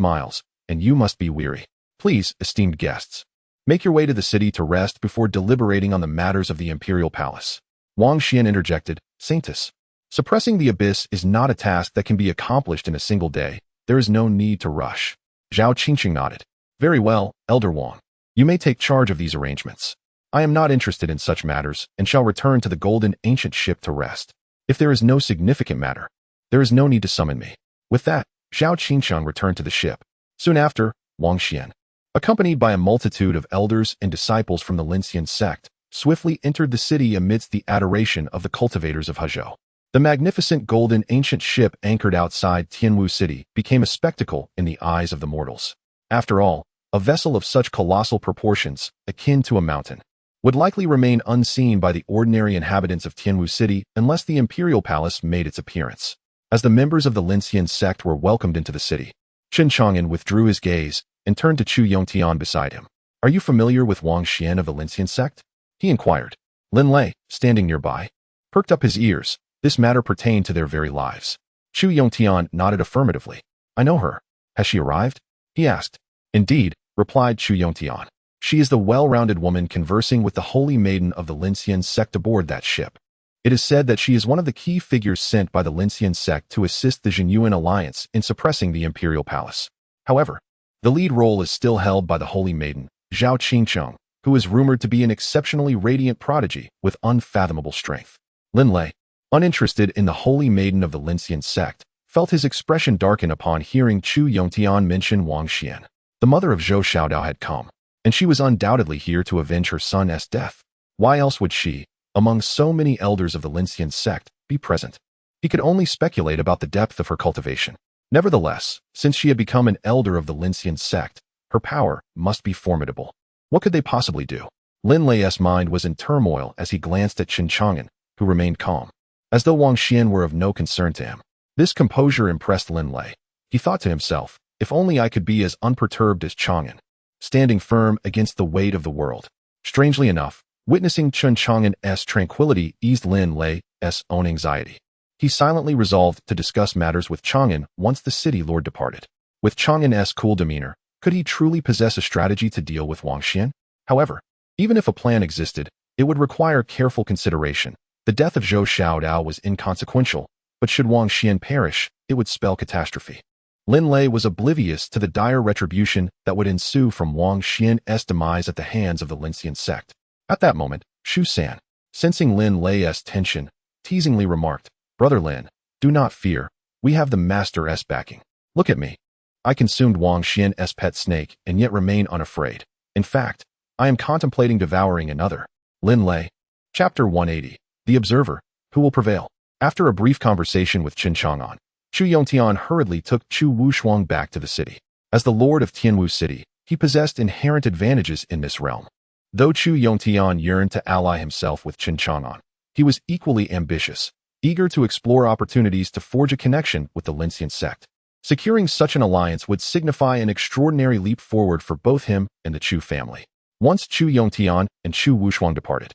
miles, and you must be weary. Please, esteemed guests, make your way to the city to rest before deliberating on the matters of the Imperial Palace. Wang Xian interjected, "Saintess, suppressing the abyss is not a task that can be accomplished in a single day. There is no need to rush." Zhao Qingcheng nodded. "Very well, Elder Wang. You may take charge of these arrangements. I am not interested in such matters and shall return to the golden ancient ship to rest. If there is no significant matter, there is no need to summon me." With that, Zhao Qingcheng returned to the ship. Soon after, Wang Xian, accompanied by a multitude of elders and disciples from the Linxian sect, swiftly entered the city amidst the adoration of the cultivators of Hezhou. The magnificent golden ancient ship anchored outside Tianwu City became a spectacle in the eyes of the mortals. After all, a vessel of such colossal proportions, akin to a mountain, would likely remain unseen by the ordinary inhabitants of Tianwu City unless the Imperial Palace made its appearance. As the members of the Linxian sect were welcomed into the city, Chen Chang'an withdrew his gaze and turned to Chu Yongtian beside him. "Are you familiar with Wang Xian of the Linxian sect?" he inquired. Lin Lei, standing nearby, perked up his ears. This matter pertained to their very lives. Chu Yongtian nodded affirmatively. "I know her. Has she arrived?" he asked. "Indeed," replied Chu Yongtian. "She is the well-rounded woman conversing with the holy maiden of the Linxian sect aboard that ship. It is said that she is one of the key figures sent by the Linxian sect to assist the Jinyuan alliance in suppressing the Imperial Palace. However, the lead role is still held by the holy maiden, Zhao Qingcheng, who is rumored to be an exceptionally radiant prodigy with unfathomable strength." Lin Lei, uninterested in the holy maiden of the Linxian sect, felt his expression darken upon hearing Chu Yongtian mention Wang Xian. The mother of Zhou Xiaodao had come, and she was undoubtedly here to avenge her son's death. Why else would she, among so many elders of the Linxian sect, be present? He could only speculate about the depth of her cultivation. Nevertheless, since she had become an elder of the Linxian sect, her power must be formidable. What could they possibly do? Lin Lei's mind was in turmoil as he glanced at Chen Chang'an, who remained calm, as though Wang Xian were of no concern to him. This composure impressed Lin Lei. He thought to himself, if only I could be as unperturbed as Chang'an, standing firm against the weight of the world. Strangely enough, witnessing Chen Chang'an's tranquility eased Lin Lei's own anxiety. He silently resolved to discuss matters with Chang'an once the city lord departed. With Chang'an's cool demeanor, could he truly possess a strategy to deal with Wang Xian? However, even if a plan existed, it would require careful consideration. The death of Zhou Xiaodao was inconsequential, but should Wang Xian perish, it would spell catastrophe. Lin Lei was oblivious to the dire retribution that would ensue from Wang Xian's demise at the hands of the Linxian sect. At that moment, Shu San, sensing Lin Lei's tension, teasingly remarked, "Brother Lin, do not fear. We have the master's backing. Look at me. I consumed Wang Xian's pet snake and yet remain unafraid. In fact, I am contemplating devouring another." Lin Lei. Chapter 180. The Observer. Who will prevail? After a brief conversation with Chen Chang'an, Chu Yongtian hurriedly took Chu Wushuang back to the city. As the lord of Tianwu City, he possessed inherent advantages in this realm. Though Chu Yongtian yearned to ally himself with Chen Chang'an, he was equally ambitious, eager to explore opportunities to forge a connection with the Linxian sect. Securing such an alliance would signify an extraordinary leap forward for both him and the Chu family. Once Chu Yongtian and Chu Wushuang departed,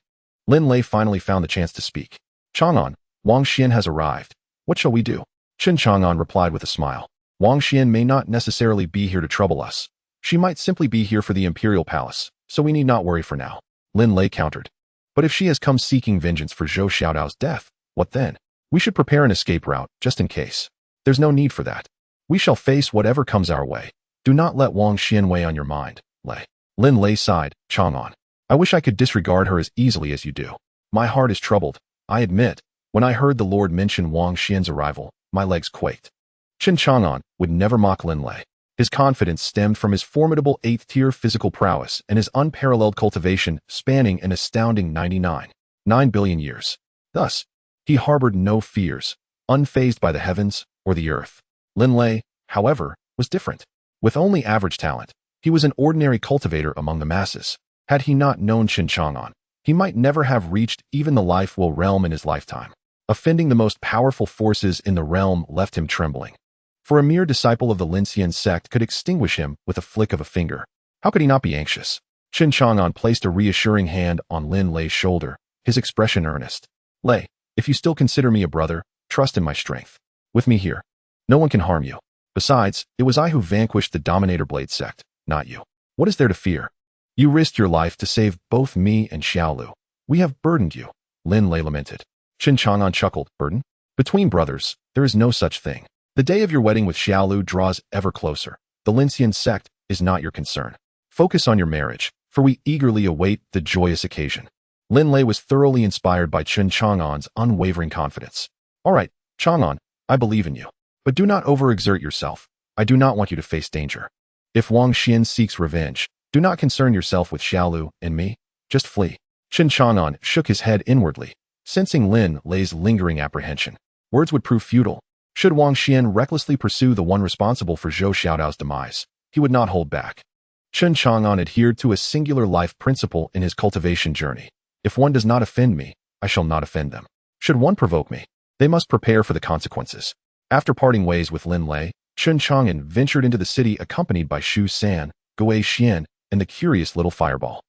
Lin Lei finally found the chance to speak. "Chang'an, Wang Xian has arrived. What shall we do?" Chen Chang'an replied with a smile. "Wang Xian may not necessarily be here to trouble us. She might simply be here for the Imperial Palace, so we need not worry for now." Lin Lei countered. "But if she has come seeking vengeance for Zhou Xiaodao's death, what then? We should prepare an escape route, just in case." "There's no need for that. We shall face whatever comes our way. Do not let Wang Xian weigh on your mind, Lei. Lin Lei sighed, Chang'an. I wish I could disregard her as easily as you do. My heart is troubled, I admit. When I heard the Lord mention Wang Xian's arrival, my legs quaked. Chen Chang'an would never mock Lin Lei. His confidence stemmed from his formidable 8th-tier physical prowess and his unparalleled cultivation spanning an astounding 9 billion years. Thus, he harbored no fears, unfazed by the heavens or the earth. Lin Lei, however, was different. With only average talent, he was an ordinary cultivator among the masses. Had he not known Chen Chang'an, he might never have reached even the life-will realm in his lifetime. Offending the most powerful forces in the realm left him trembling. For a mere disciple of the Linxian sect could extinguish him with a flick of a finger. How could he not be anxious? Chen Chang'an placed a reassuring hand on Lin Lei's shoulder, his expression earnest. Lei, if you still consider me a brother, trust in my strength. With me here, no one can harm you. Besides, it was I who vanquished the Dominator Blade sect, not you. What is there to fear? You risked your life to save both me and Xiaolu. We have burdened you, Lin Lei lamented. Chen Chang'an chuckled. Burden? Between brothers, there is no such thing. The day of your wedding with Xiaolu draws ever closer. The Linxian sect is not your concern. Focus on your marriage, for we eagerly await the joyous occasion. Lin Lei was thoroughly inspired by Chen Chang'an's unwavering confidence. All right, Chang'an, I believe in you. But do not overexert yourself. I do not want you to face danger. If Wang Xian seeks revenge, do not concern yourself with Xiaolu and me. Just flee. Chen Chang'an shook his head inwardly, sensing Lin Lei's lingering apprehension. Words would prove futile. Should Wang Xian recklessly pursue the one responsible for Zhou Xiaodao's demise, he would not hold back. Chen Chang'an adhered to a singular life principle in his cultivation journey. If one does not offend me, I shall not offend them. Should one provoke me, they must prepare for the consequences. After parting ways with Lin Lei, Chen Chang'an ventured into the city accompanied by Xu San, Gui Xian, and the curious Little Fireball.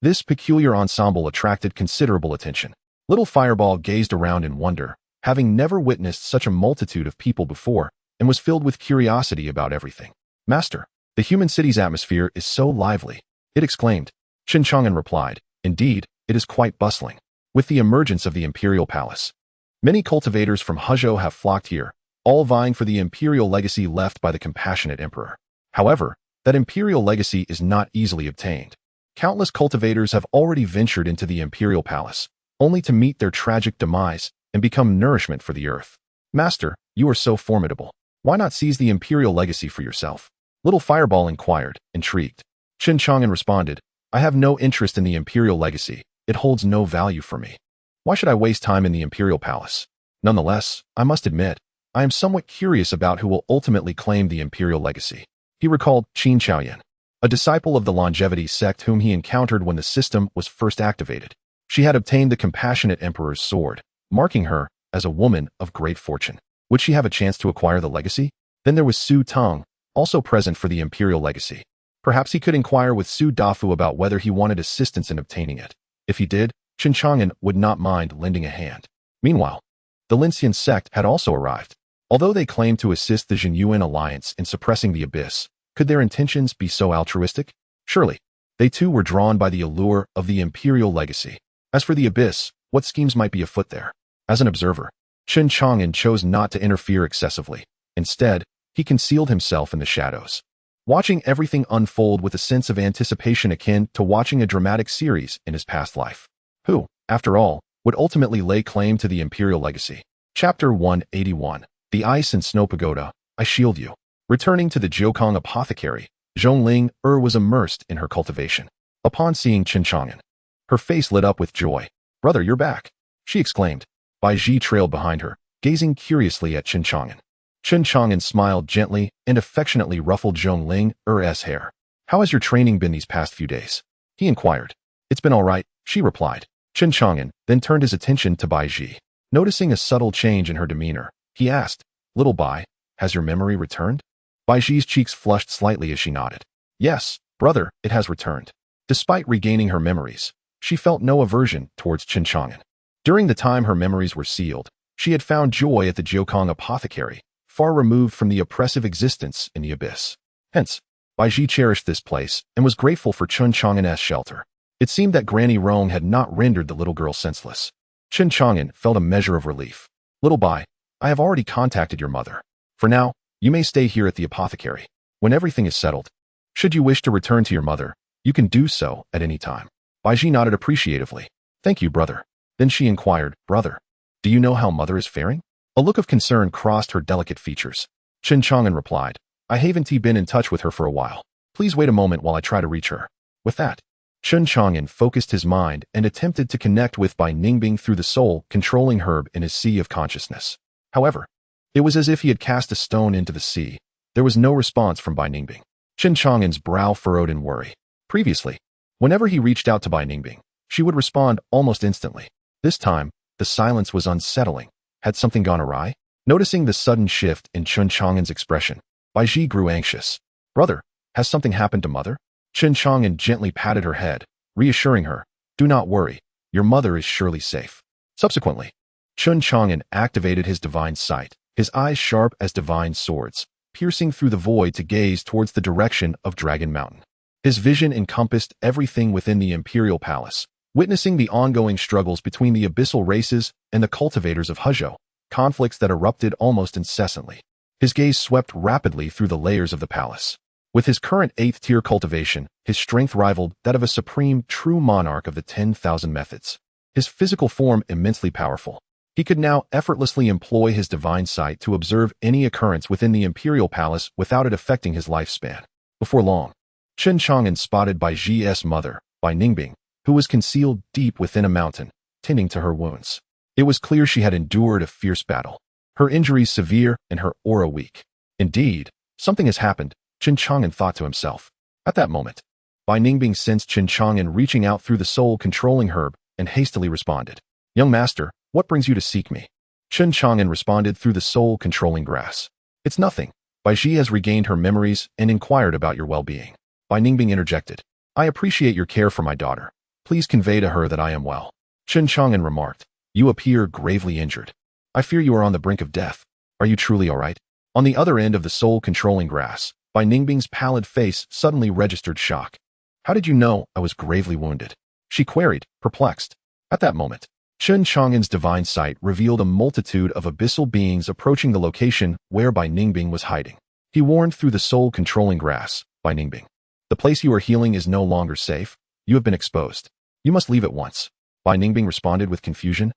This peculiar ensemble attracted considerable attention. Little Fireball gazed around in wonder, having never witnessed such a multitude of people before, and was filled with curiosity about everything. Master, the human city's atmosphere is so lively, it exclaimed. Chen Chang'an replied, Indeed, it is quite bustling. With the emergence of the Imperial Palace, many cultivators from Hezhou have flocked here, all vying for the imperial legacy left by the compassionate emperor. However, that imperial legacy is not easily obtained. Countless cultivators have already ventured into the Imperial Palace, only to meet their tragic demise and become nourishment for the earth. Master, you are so formidable. Why not seize the imperial legacy for yourself? Little Fireball inquired, intrigued. Chen Chang'an responded, I have no interest in the imperial legacy. It holds no value for me. Why should I waste time in the Imperial Palace? Nonetheless, I must admit, I am somewhat curious about who will ultimately claim the imperial legacy. He recalled Chen Chang'an, a disciple of the longevity sect whom he encountered when the system was first activated. She had obtained the compassionate emperor's sword, marking her as a woman of great fortune. Would she have a chance to acquire the legacy? Then there was Su Tong, also present for the imperial legacy. Perhaps he could inquire with Su Dafu about whether he wanted assistance in obtaining it. If he did, Chen Chang'an would not mind lending a hand. Meanwhile, the Linxian sect had also arrived. Although they claimed to assist the Zhenyuan alliance in suppressing the abyss, could their intentions be so altruistic? Surely, they too were drawn by the allure of the imperial legacy. As for the abyss, what schemes might be afoot there? As an observer, Chen Chang'an chose not to interfere excessively. Instead, he concealed himself in the shadows, watching everything unfold with a sense of anticipation akin to watching a dramatic series in his past life. Who, after all, would ultimately lay claim to the imperial legacy? Chapter 181. The Ice and Snow Pagoda, I Shield You. Returning to the Jiukong apothecary, Zhongling was immersed in her cultivation. Upon seeing Chen Chang'an, her face lit up with joy. Brother, you're back, she exclaimed. Bai Ji trailed behind her, gazing curiously at Chen Chang'an. Chen Chang'an smiled gently and affectionately ruffled Zhongling's hair. How has your training been these past few days? He inquired. It's been all right, she replied. Chen Chang'an then turned his attention to Bai Ji. Noticing a subtle change in her demeanor, he asked, Little Bai, has your memory returned? Bai Ji's cheeks flushed slightly as she nodded. Yes, brother, it has returned. Despite regaining her memories, she felt no aversion towards Chen Chang'an. During the time her memories were sealed, she had found joy at the Jiukong apothecary, far removed from the oppressive existence in the abyss. Hence, Bai Ji cherished this place and was grateful for Chen Chang'an's shelter. It seemed that Granny Rong had not rendered the little girl senseless. Chen Chang'an felt a measure of relief. Little Bai, I have already contacted your mother. For now, you may stay here at the apothecary. when everything is settled. Should you wish to return to your mother, you can do so at any time. Baiji nodded appreciatively. Thank you, brother. Then she inquired, brother, do you know how mother is faring? A look of concern crossed her delicate features. Chen Chang'an replied, I haven't been in touch with her for a while. Please wait a moment while I try to reach her. With that, Chen Chang'an focused his mind and attempted to connect with Bai Ningbing through the soul-controlling herb in his sea of consciousness. However, it was as if he had cast a stone into the sea. There was no response from Bai Ningbing. Chen Chang'an's brow furrowed in worry. Previously, whenever he reached out to Bai Ningbing, she would respond almost instantly. This time, the silence was unsettling. Had something gone awry? Noticing the sudden shift in Chen Chang'an's expression, Baiji grew anxious. Brother, has something happened to mother? Chen Chang'an gently patted her head, reassuring her, do not worry, your mother is surely safe. Subsequently, Chen Chang'an activated his divine sight, his eyes sharp as divine swords, piercing through the void to gaze towards the direction of Dragon Mountain. His vision encompassed everything within the imperial palace, witnessing the ongoing struggles between the abyssal races and the cultivators of Huzhou, conflicts that erupted almost incessantly. His gaze swept rapidly through the layers of the palace. With his current 8th-tier cultivation, his strength rivaled that of a supreme true monarch of the 10,000 methods. His physical form immensely powerful. He could now effortlessly employ his divine sight to observe any occurrence within the imperial palace without it affecting his lifespan. Before long, Chen Chang'an spotted Baiji's mother, Bai Ningbing, who was concealed deep within a mountain, tending to her wounds. It was clear she had endured a fierce battle. Her injuries severe and her aura weak. Indeed, something has happened, Chen Chang'an thought to himself. At that moment, Bai Ningbing sensed Chen Chang'an reaching out through the soul-controlling herb and hastily responded. Young master, what brings you to seek me? Chen Chang'an responded through the soul-controlling grass. It's nothing. Baiji has regained her memories and inquired about your well-being. Bai Ningbing interjected. I appreciate your care for my daughter. Please convey to her that I am well. Chen Chang'an remarked. You appear gravely injured. I fear you are on the brink of death. Are you truly all right? On the other end of the soul-controlling grass, Bai Ningbing's pallid face suddenly registered shock. How did you know I was gravely wounded? She queried, perplexed. At that moment, Chen Chang'an's divine sight revealed a multitude of abyssal beings approaching the location where Bai Ningbing was hiding. He warned through the soul-controlling grass, Bai Ningbing. The place you are healing is no longer safe. You have been exposed. You must leave at once. Bai Ningbing responded with confusion.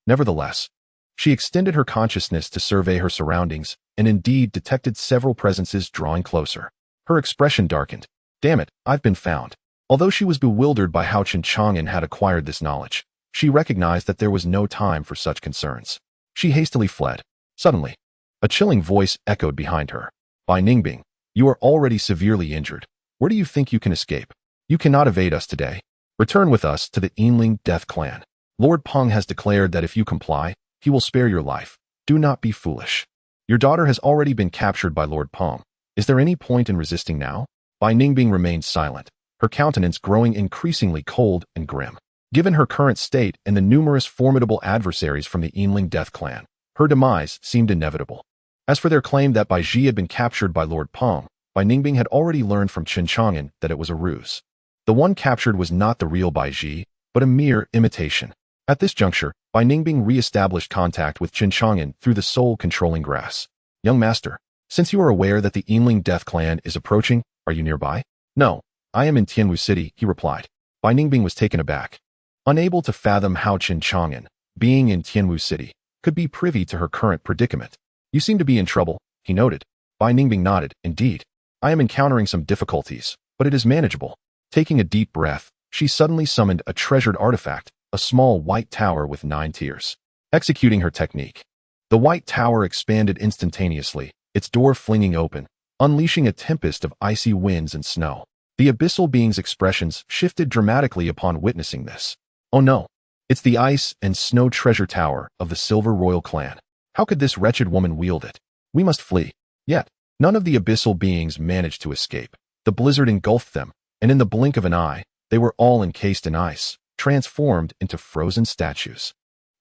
Nevertheless, she extended her consciousness to survey her surroundings and indeed detected several presences drawing closer. Her expression darkened. Damn it, I've been found. Although she was bewildered by how Chen Chang'an had acquired this knowledge, she recognized that there was no time for such concerns. She hastily fled. Suddenly, a chilling voice echoed behind her. Bai Ningbing, you are already severely injured. Where do you think you can escape? You cannot evade us today. Return with us to the Yinling Death Clan. Lord Peng has declared that if you comply, he will spare your life. Do not be foolish. Your daughter has already been captured by Lord Peng. Is there any point in resisting now? Bai Ningbing remained silent, her countenance growing increasingly cold and grim. Given her current state and the numerous formidable adversaries from the Yinling Death Clan, her demise seemed inevitable. As for their claim that Baiji had been captured by Lord Peng, Bai Ningbing had already learned from Chen Chang'an that it was a ruse. The one captured was not the real Baiji, but a mere imitation. At this juncture, Bai Ningbing re-established contact with Chen Chang'an through the soul-controlling grass. Young master, since you are aware that the Yinling Death Clan is approaching, are you nearby? No, I am in Tianwu City, he replied. Bai Ningbing was taken aback. Unable to fathom how Chen Chang'an, being in Tianwu City, could be privy to her current predicament. You seem to be in trouble, he noted. Bai Ningbing nodded. Indeed, I am encountering some difficulties, but it is manageable. Taking a deep breath, she suddenly summoned a treasured artifact, a small white tower with 9 tiers. Executing her technique, the white tower expanded instantaneously, its door flinging open, unleashing a tempest of icy winds and snow. The abyssal being's expressions shifted dramatically upon witnessing this. Oh no, it's the ice and snow treasure tower of the Silver Royal Clan. How could this wretched woman wield it? We must flee. Yet, none of the abyssal beings managed to escape. The blizzard engulfed them, and in the blink of an eye, they were all encased in ice, transformed into frozen statues.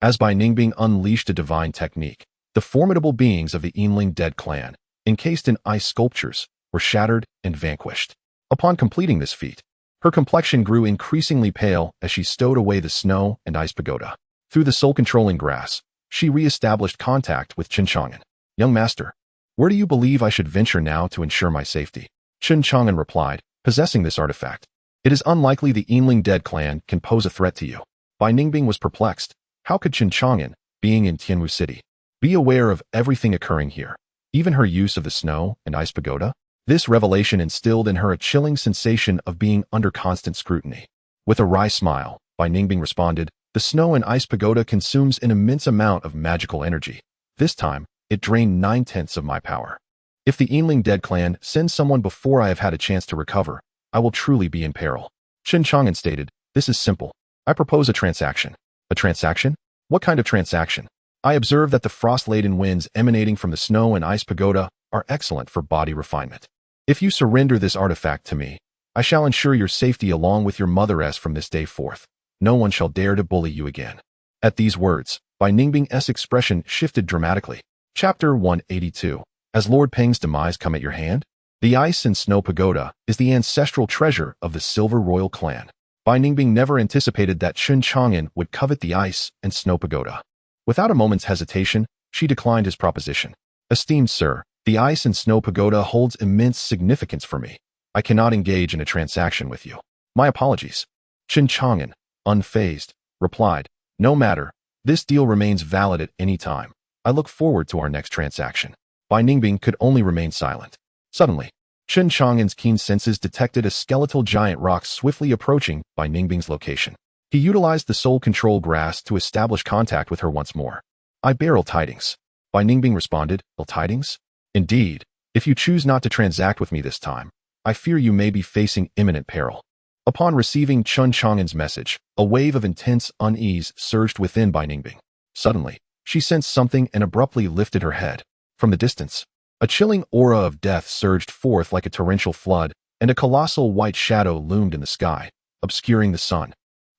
As Bai Ningbing unleashed a divine technique, the formidable beings of the Yinling Dead Clan, encased in ice sculptures, were shattered and vanquished. Upon completing this feat, her complexion grew increasingly pale as she stowed away the snow and ice pagoda. Through the soul-controlling grass, she re-established contact with Chen Chang'an. Young master, Where do you believe I should venture now to ensure my safety? Chen Chang'an replied, possessing this artifact. It is unlikely the Yinling dead clan can pose a threat to you. Bai Ningbing was perplexed. How could Chen Chang'an, being in Tianwu City, be aware of everything occurring here? Even her use of the snow and ice pagoda? This revelation instilled in her a chilling sensation of being under constant scrutiny. With a wry smile, Bai Ningbing responded, the snow and ice pagoda consumes an immense amount of magical energy. This time, it drained 9/10 of my power. If the Yinling dead clan sends someone before I have had a chance to recover, I will truly be in peril. Chen Chang'an stated, this is simple. I propose a transaction. A transaction? What kind of transaction? I observe that the frost-laden winds emanating from the snow and ice pagoda are excellent for body refinement. If you surrender this artifact to me, I shall ensure your safety along with your mother's from this day forth. No one shall dare to bully you again. At these words, Bai Ningbing's expression shifted dramatically. Chapter 182. Has Lord Peng's demise come at your hand? The ice and snow pagoda is the ancestral treasure of the Silver Royal clan. Bai Ningbing never anticipated that Chen Chang'an would covet the ice and snow pagoda. Without a moment's hesitation, she declined his proposition. Esteemed sir, the ice and snow pagoda holds immense significance for me. I cannot engage in a transaction with you. My apologies. Chen Chang'an, unfazed, replied, no matter, this deal remains valid at any time. I look forward to our next transaction. Bai Ningbing could only remain silent. Suddenly, Chen Chang'an's keen senses detected a skeletal giant rock swiftly approaching Bai Ningbing's location. He utilized the soul control grass to establish contact with her once more. I bear ill tidings. Bai Ningbing responded, ill tidings? Indeed, if you choose not to transact with me this time, I fear you may be facing imminent peril. Upon receiving Chen Chang'an's message, a wave of intense unease surged within Bai Ningbing. Suddenly, she sensed something and abruptly lifted her head. From the distance, a chilling aura of death surged forth like a torrential flood, and a colossal white shadow loomed in the sky, obscuring the sun.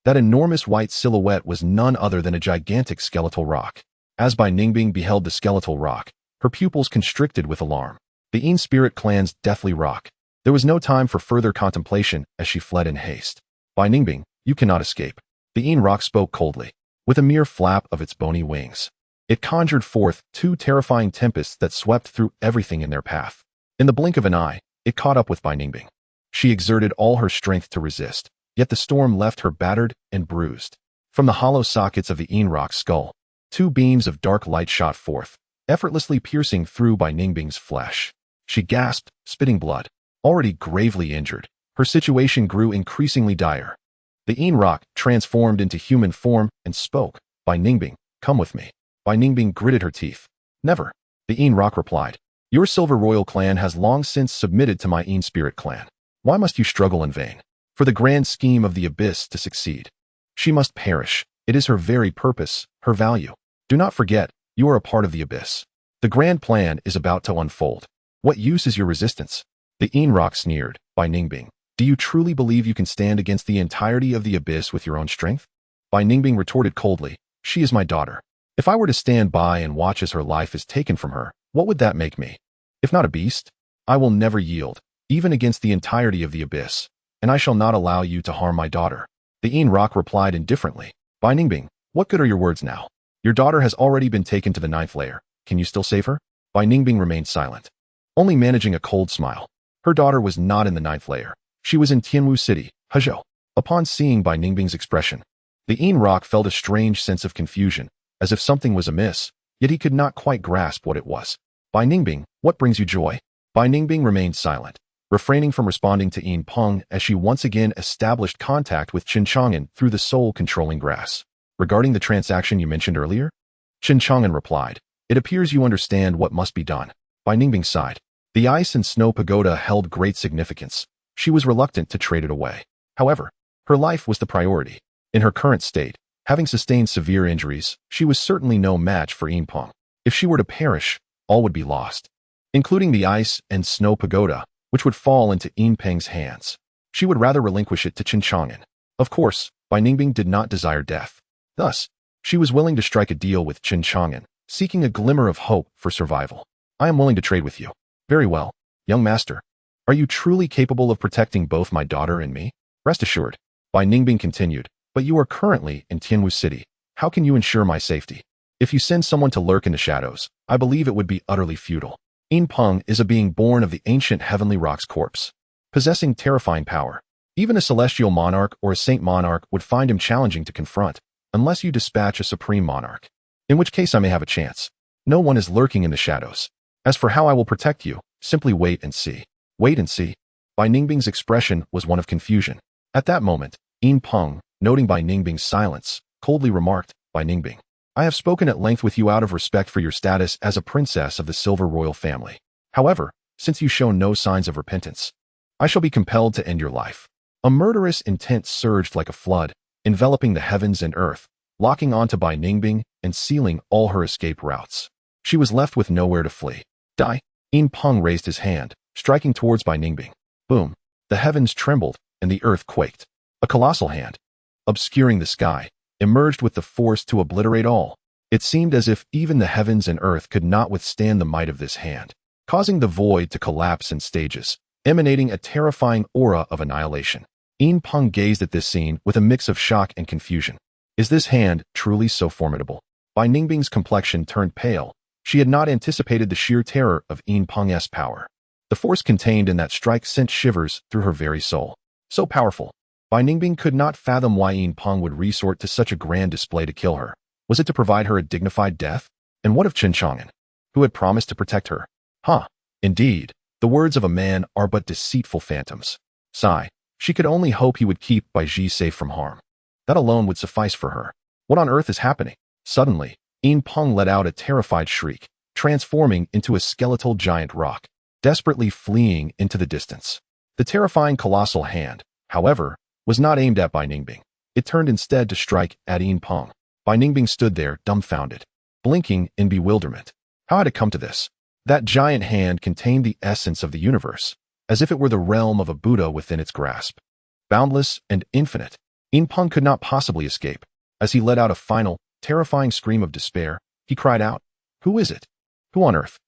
That enormous white silhouette was none other than a gigantic skeletal rock. As Bai Ningbing beheld the skeletal rock, her pupils constricted with alarm. The Yin Spirit clan's deathly rock. There was no time for further contemplation as she fled in haste. Bai Ningbing, you cannot escape. The Yin rock spoke coldly, with a mere flap of its bony wings. It conjured forth two terrifying tempests that swept through everything in their path. In the blink of an eye, it caught up with Bai Ningbing. She exerted all her strength to resist, yet the storm left her battered and bruised. From the hollow sockets of the Yin rock's skull, two beams of dark light shot forth, effortlessly piercing through Bai Ningbing's flesh. She gasped, spitting blood. Already gravely injured, her situation grew increasingly dire. The Yin rock transformed into human form and spoke, Bai Ningbing, come with me. Bai Ningbing gritted her teeth. Never. The Yin rock replied. Your Silver Royal clan has long since submitted to my Yin Spirit clan. Why must you struggle in vain? For the grand scheme of the abyss to succeed, she must perish. It is her very purpose, her value. Do not forget, you are a part of the abyss. The grand plan is about to unfold. What use is your resistance? The Yin rock sneered, Bai Ningbing. Do you truly believe you can stand against the entirety of the abyss with your own strength? Bai Ningbing retorted coldly, she is my daughter. If I were to stand by and watch as her life is taken from her, what would that make me? If not a beast, I will never yield, even against the entirety of the abyss, and I shall not allow you to harm my daughter. The Yin rock replied indifferently, Bai Ningbing, what good are your words now? Your daughter has already been taken to the 9th layer. Can you still save her? Bai Ningbing remained silent, only managing a cold smile. Her daughter was not in the 9th layer. She was in Tianwu City, Hezhou. Upon seeing Bai Ningbing's expression, the Yin rock felt a strange sense of confusion, as if something was amiss, yet he could not quite grasp what it was. Bai Ningbing, what brings you joy? Bai Ningbing remained silent, refraining from responding to Yin Peng as she once again established contact with Chen Chang'an through the soul-controlling grass. Regarding the transaction you mentioned earlier? Chen Chang'an replied, it appears you understand what must be done. Bai Ningbing sighed. The ice and snow pagoda held great significance. She was reluctant to trade it away. However, her life was the priority. In her current state, having sustained severe injuries, she was certainly no match for Yin Peng. If she were to perish, all would be lost, including the ice and snow pagoda, which would fall into Yin Peng's hands. She would rather relinquish it to Chen Chang'an. Of course, Bai Ningbing did not desire death. Thus, she was willing to strike a deal with Chen Chang'an, seeking a glimmer of hope for survival. I am willing to trade with you. Very well, young master. Are you truly capable of protecting both my daughter and me? Rest assured. Bai Ningbing continued, but you are currently in Tianwu City. How can you ensure my safety? If you send someone to lurk in the shadows, I believe it would be utterly futile. Yin Peng is a being born of the ancient heavenly rock's corpse, possessing terrifying power. Even a celestial monarch or a saint monarch would find him challenging to confront, unless you dispatch a supreme monarch, in which case I may have a chance. No one is lurking in the shadows. As for how I will protect you, simply wait and see. Wait and see. Bai Ningbing's expression was one of confusion. At that moment, Yin Peng, noting Bai Ningbing's silence, coldly remarked, Bai Ningbing, I have spoken at length with you out of respect for your status as a princess of the Silver Royal family. However, since you show no signs of repentance, I shall be compelled to end your life. A murderous intent surged like a flood, enveloping the heavens and earth, locking onto Bai Ningbing and sealing all her escape routes. She was left with nowhere to flee. Die! Yin Peng raised his hand, striking towards Bai Ningbing. Boom! The heavens trembled, and the earth quaked. A colossal hand, obscuring the sky, emerged with the force to obliterate all. It seemed as if even the heavens and earth could not withstand the might of this hand, causing the void to collapse in stages, emanating a terrifying aura of annihilation. Yin Peng gazed at this scene with a mix of shock and confusion. Is this hand truly so formidable? Bai Ningbing's complexion turned pale. She had not anticipated the sheer terror of Yin Peng's power. The force contained in that strike sent shivers through her very soul. So powerful. Bai Ningbing could not fathom why Yin Peng would resort to such a grand display to kill her. Was it to provide her a dignified death? And what of Chen Chang'an, who had promised to protect her? Indeed, the words of a man are but deceitful phantoms. Sigh. She could only hope he would keep Bai Ji safe from harm. That alone would suffice for her. What on earth is happening? Suddenly, Yin Peng let out a terrified shriek, transforming into a skeletal giant rock, desperately fleeing into the distance. The terrifying colossal hand, however, was not aimed at Bai Ningbing. It turned instead to strike at Yin Peng. Bai Ningbing stood there, dumbfounded, blinking in bewilderment. How had it come to this? That giant hand contained the essence of the universe, as if it were the realm of a Buddha within its grasp. Boundless and infinite, Yin Peng could not possibly escape. As he let out a final, terrifying scream of despair, he cried out, Who is it? Who on earth?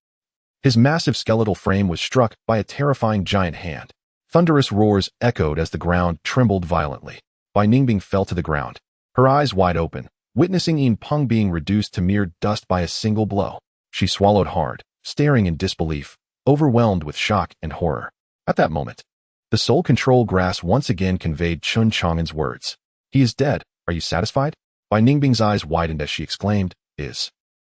His massive skeletal frame was struck by a terrifying giant hand. Thunderous roars echoed as the ground trembled violently. Bai Ningbing fell to the ground, her eyes wide open, witnessing Yin Peng being reduced to mere dust by a single blow. She swallowed hard, staring in disbelief, overwhelmed with shock and horror. At that moment, the soul control grass once again conveyed Chen Chang'an's words. He is dead. Are you satisfied? Bai Ningbing's eyes widened as she exclaimed, Is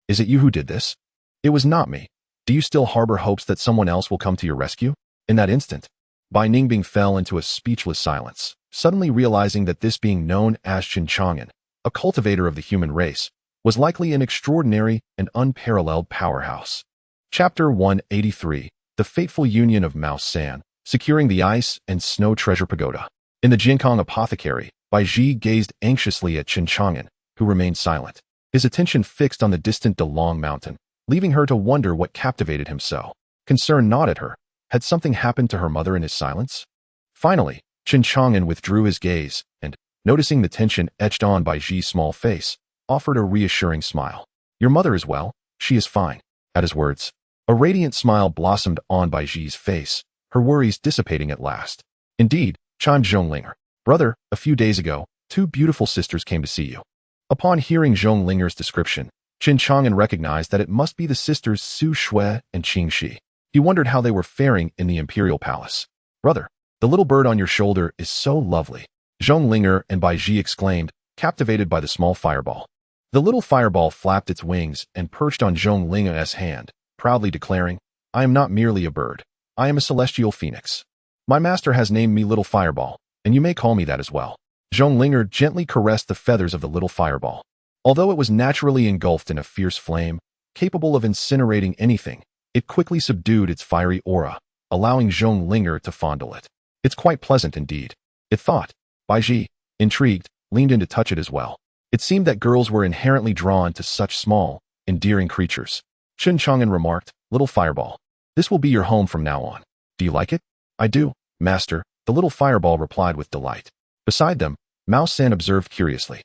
it you who did this? It was not me. Do you still harbor hopes that someone else will come to your rescue? In that instant, Bai Ningbing fell into a speechless silence, suddenly realizing that this being known as Chen Chang'an, a cultivator of the human race, was likely an extraordinary and unparalleled powerhouse. Chapter 183, The Fateful Union of Mao San, Securing the Ice and Snow Treasure Pagoda. In the Jinkong Apothecary, Bai Ji gazed anxiously at Chen Chang'an, who remained silent, his attention fixed on the distant Dalong Mountain, leaving her to wonder what captivated him so. Concern gnawed at her. Had something happened to her mother in his silence? Finally, Chen Chang'an withdrew his gaze and, noticing the tension etched on Bai Ji's small face, offered a reassuring smile. Your mother is well. She is fine. At his words, a radiant smile blossomed on Bai Ji's face, her worries dissipating at last. Indeed, chimed Zhonglinger. Brother, a few days ago, 2 beautiful sisters came to see you. Upon hearing Zhonglinger's description, Chen Chang'an recognized that it must be the sisters Su Shui and Qing Shi. He wondered how they were faring in the imperial palace. Brother, the little bird on your shoulder is so lovely, Zhonglinger and Bai Ji exclaimed, captivated by the small fireball. The little fireball flapped its wings and perched on Zhonglinger's hand, proudly declaring, I am not merely a bird. I am a celestial phoenix. My master has named me Little Fireball, and you may call me that as well. Zhonglinger gently caressed the feathers of the little fireball. Although it was naturally engulfed in a fierce flame, capable of incinerating anything, it quickly subdued its fiery aura, allowing Zhonglinger to fondle it. It's quite pleasant indeed, it thought. Bai Ji, intrigued, leaned in to touch it as well. It seemed that girls were inherently drawn to such small, endearing creatures. Chen Chang'an remarked, Little Fireball, this will be your home from now on. Do you like it? I do, master, the little fireball replied with delight. Beside them, Mao San observed curiously.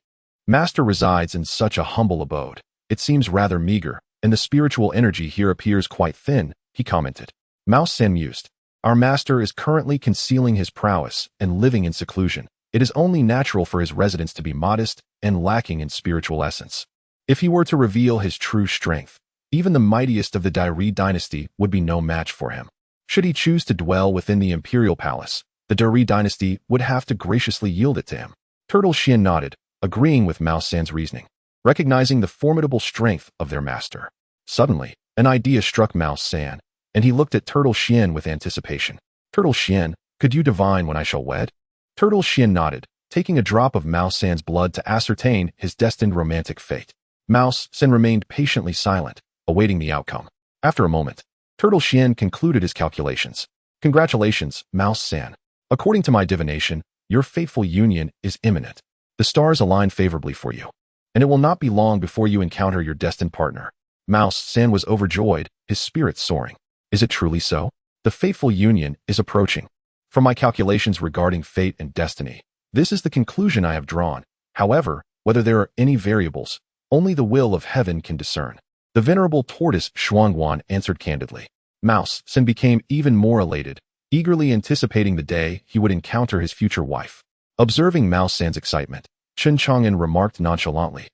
Master resides in such a humble abode. It seems rather meager, and the spiritual energy here appears quite thin, he commented. Mao San mused. Our master is currently concealing his prowess and living in seclusion. It is only natural for his residence to be modest and lacking in spiritual essence. If he were to reveal his true strength, Even the mightiest of the Dai dynasty would be no match for him. Should he choose to dwell within the imperial palace, the Dai dynasty would have to graciously yield it to him. Turtle Xian nodded, agreeing with Mao San's reasoning, recognizing the formidable strength of their master. Suddenly, an idea struck Mao San, and he looked at Turtle Xian with anticipation. Turtle Xian, could you divine when I shall wed? Turtle Xian nodded, taking a drop of Mao San's blood to ascertain his destined romantic fate. Mao San remained patiently silent, awaiting the outcome. After a moment, Turtle Xian concluded his calculations. Congratulations, Mao San. According to my divination, your fateful union is imminent. The stars align favorably for you, and it will not be long before you encounter your destined partner. Mao San was overjoyed, his spirits soaring. Is it truly so? The fateful union is approaching. From my calculations regarding fate and destiny, this is the conclusion I have drawn. However, whether there are any variables, only the will of heaven can discern. The venerable tortoise Shuangguan answered candidly. Mao San became even more elated, eagerly anticipating the day he would encounter his future wife. Observing Mao San's excitement, Chen Chang'an remarked nonchalantly,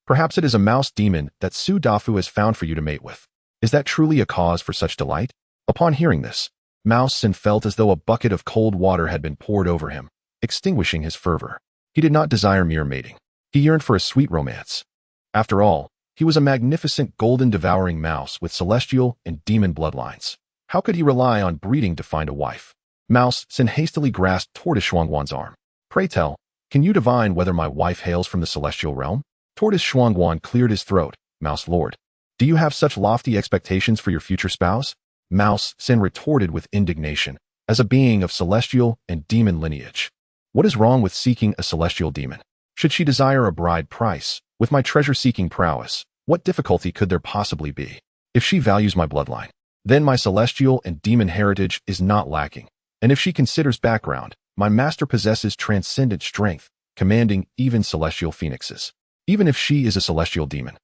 "Perhaps it is a mouse demon that Su Dafu has found for you to mate with. Is that truly a cause for such delight?" Upon hearing this, Mao San felt as though a bucket of cold water had been poured over him, extinguishing his fervor. He did not desire mere mating. He yearned for a sweet romance. After all, he was a magnificent golden devouring mouse with celestial and demon bloodlines. How could he rely on breeding to find a wife? Mao San hastily grasped Tortoise Shuangguan's arm. "Pray tell, can you divine whether my wife hails from the celestial realm?" Tortoise Shuangguan cleared his throat. "Mouse Lord, do you have such lofty expectations for your future spouse?" Mao San retorted with indignation, "As a being of celestial and demon lineage, what is wrong with seeking a celestial demon? Should she desire a bride price, with my treasure-seeking prowess, what difficulty could there possibly be? If she values my bloodline, then my celestial and demon heritage is not lacking, and if she considers background, my master possesses transcendent strength, commanding even celestial phoenixes. Even if she is a celestial demon,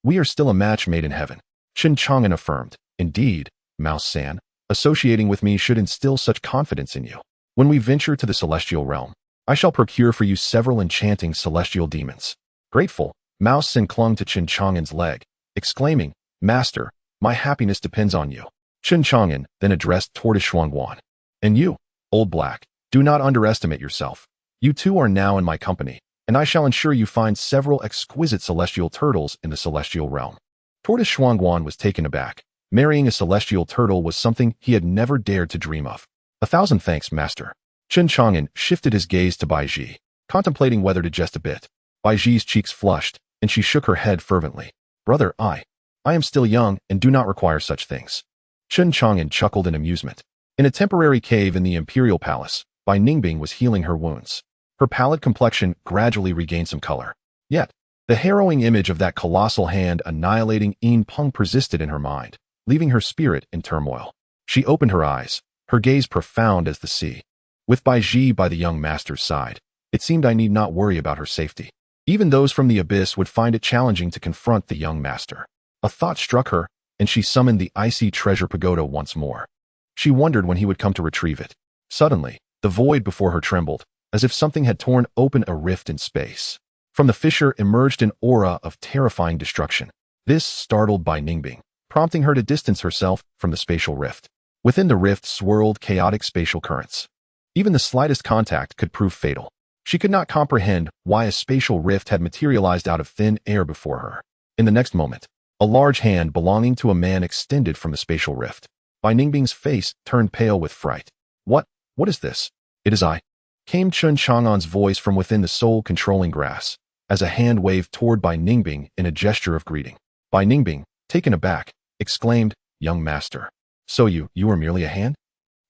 we are still a match made in heaven." Chen Chang'an affirmed. "Indeed, Mao San, associating with me should instill such confidence in you. When we venture to the celestial realm, I shall procure for you several enchanting celestial demons." Grateful, Mao San clung to Chen Chang'an's leg, exclaiming, "Master, my happiness depends on you." Chen Chang'an then addressed Tortoise Shuangguan. "And you, Old Black, do not underestimate yourself. You two are now in my company, and I shall ensure you find several exquisite celestial turtles in the celestial realm." Tortoise Shuangguan was taken aback. Marrying a celestial turtle was something he had never dared to dream of. "1,000 thanks, master." Chen Chang'an shifted his gaze to Bai Ji, contemplating whether to jest a bit. Bai Ji's cheeks flushed, and she shook her head fervently. "Brother, I am still young and do not require such things." Chen Chang'an chuckled in amusement. In a temporary cave in the imperial palace, Bai Ningbing was healing her wounds. Her pallid complexion gradually regained some color. Yet, the harrowing image of that colossal hand annihilating Yin Peng persisted in her mind, leaving her spirit in turmoil. She opened her eyes, her gaze profound as the sea. With Bai Ji by the young master's side, it seemed I need not worry about her safety. Even those from the abyss would find it challenging to confront the young master. A thought struck her, and she summoned the icy treasure pagoda once more. She wondered when he would come to retrieve it. Suddenly, the void before her trembled, as if something had torn open a rift in space. From the fissure emerged an aura of terrifying destruction. This startled Bai Ningbing, prompting her to distance herself from the spatial rift. Within the rift swirled chaotic spatial currents. Even the slightest contact could prove fatal. She could not comprehend why a spatial rift had materialized out of thin air before her. In the next moment, a large hand belonging to a man extended from the spatial rift. Bai Ningbing's face turned pale with fright. What is this?" "It is I," came Chen Chang'an's voice from within the soul-controlling grass, as a hand waved toward Bai Ningbing in a gesture of greeting. Bai Ningbing, taken aback, exclaimed, "Young master, so you are merely a hand?"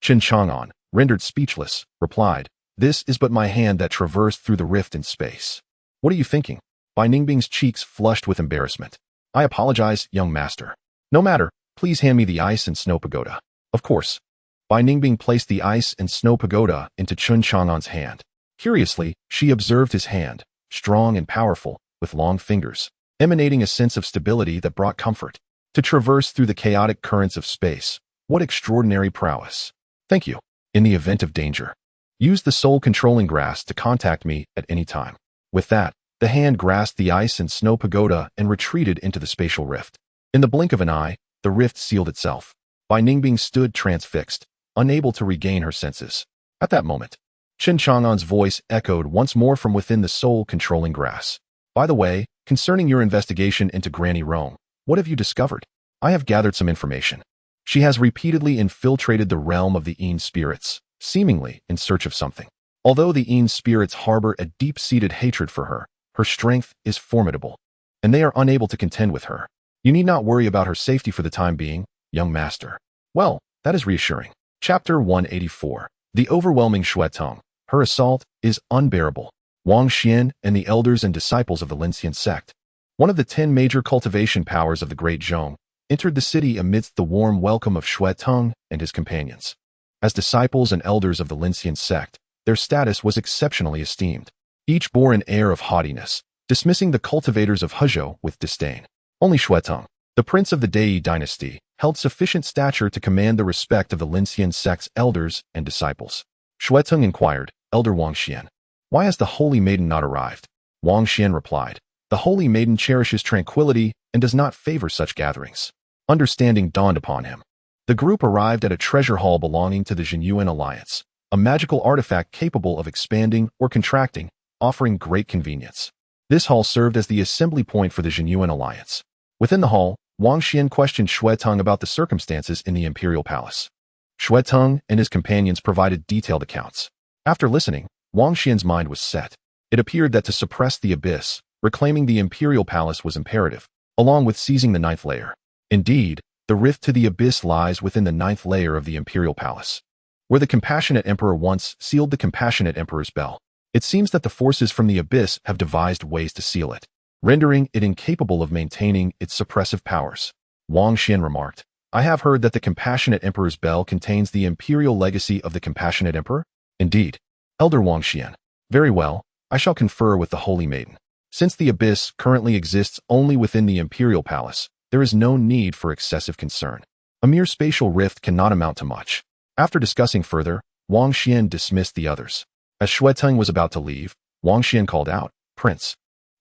Chen Chang'an, rendered speechless, replied, "This is but my hand that traversed through the rift in space." "What are you thinking?" Bai Ningbing's cheeks flushed with embarrassment. "I apologize, young master." "No matter, please hand me the ice and snow pagoda." "Of course." Bai Ningbing placed the ice and snow pagoda into Chen Chang'an's hand. Curiously, she observed his hand, strong and powerful, with long fingers, emanating a sense of stability that brought comfort. To traverse through the chaotic currents of space, what extraordinary prowess. "Thank you. In the event of danger, use the soul-controlling grass to contact me at any time." With that, the hand grasped the ice and snow pagoda and retreated into the spatial rift. In the blink of an eye, the rift sealed itself. Bai Ningbing stood transfixed, unable to regain her senses. At that moment, Chen Chang'an's voice echoed once more from within the soul-controlling grass. By the way, concerning your investigation into Granny Rome, what have you discovered? I have gathered some information. She has repeatedly infiltrated the realm of the Yin spirits, seemingly in search of something. Although the Yin spirits harbor a deep-seated hatred for her, her strength is formidable, and they are unable to contend with her. You need not worry about her safety for the time being, young master. Well, that is reassuring. Chapter 184. The overwhelming Shuetong. Her assault is unbearable. Wang Xian and the elders and disciples of the Linxian sect, one of the 10 major cultivation powers of the Great Zhong, entered the city amidst the warm welcome of Shuetong and his companions. As disciples and elders of the Linxian sect, their status was exceptionally esteemed. Each bore an air of haughtiness, dismissing the cultivators of Hezhou with disdain. Only Shuetong, the prince of the Dei dynasty, held sufficient stature to command the respect of the Linxian sect's elders and disciples. Shuetong inquired, Elder Wang Xian, why has the holy maiden not arrived? Wang Xian replied, the holy maiden cherishes tranquility and does not favor such gatherings. Understanding dawned upon him. The group arrived at a treasure hall belonging to the Zhenyuan Alliance, a magical artifact capable of expanding or contracting, offering great convenience. This hall served as the assembly point for the Zhenyuan Alliance. Within the hall, Wang Xian questioned Shuetong about the circumstances in the imperial palace. Shuetong and his companions provided detailed accounts. After listening, Wang Xian's mind was set. It appeared that to suppress the abyss, reclaiming the imperial palace was imperative, along with seizing the 9th layer. Indeed, the rift to the abyss lies within the 9th layer of the imperial palace, where the compassionate emperor once sealed the compassionate emperor's bell. It seems that the forces from the abyss have devised ways to seal it, rendering it incapable of maintaining its suppressive powers. Wang Xian remarked, I have heard that the compassionate emperor's bell contains the imperial legacy of the compassionate emperor? Indeed. Elder Wang Xian. Very well, I shall confer with the holy maiden. Since the abyss currently exists only within the imperial palace, there is no need for excessive concern. A mere spatial rift cannot amount to much. After discussing further, Wang Xian dismissed the others. As Shuetong was about to leave, Wang Xian called out, Prince,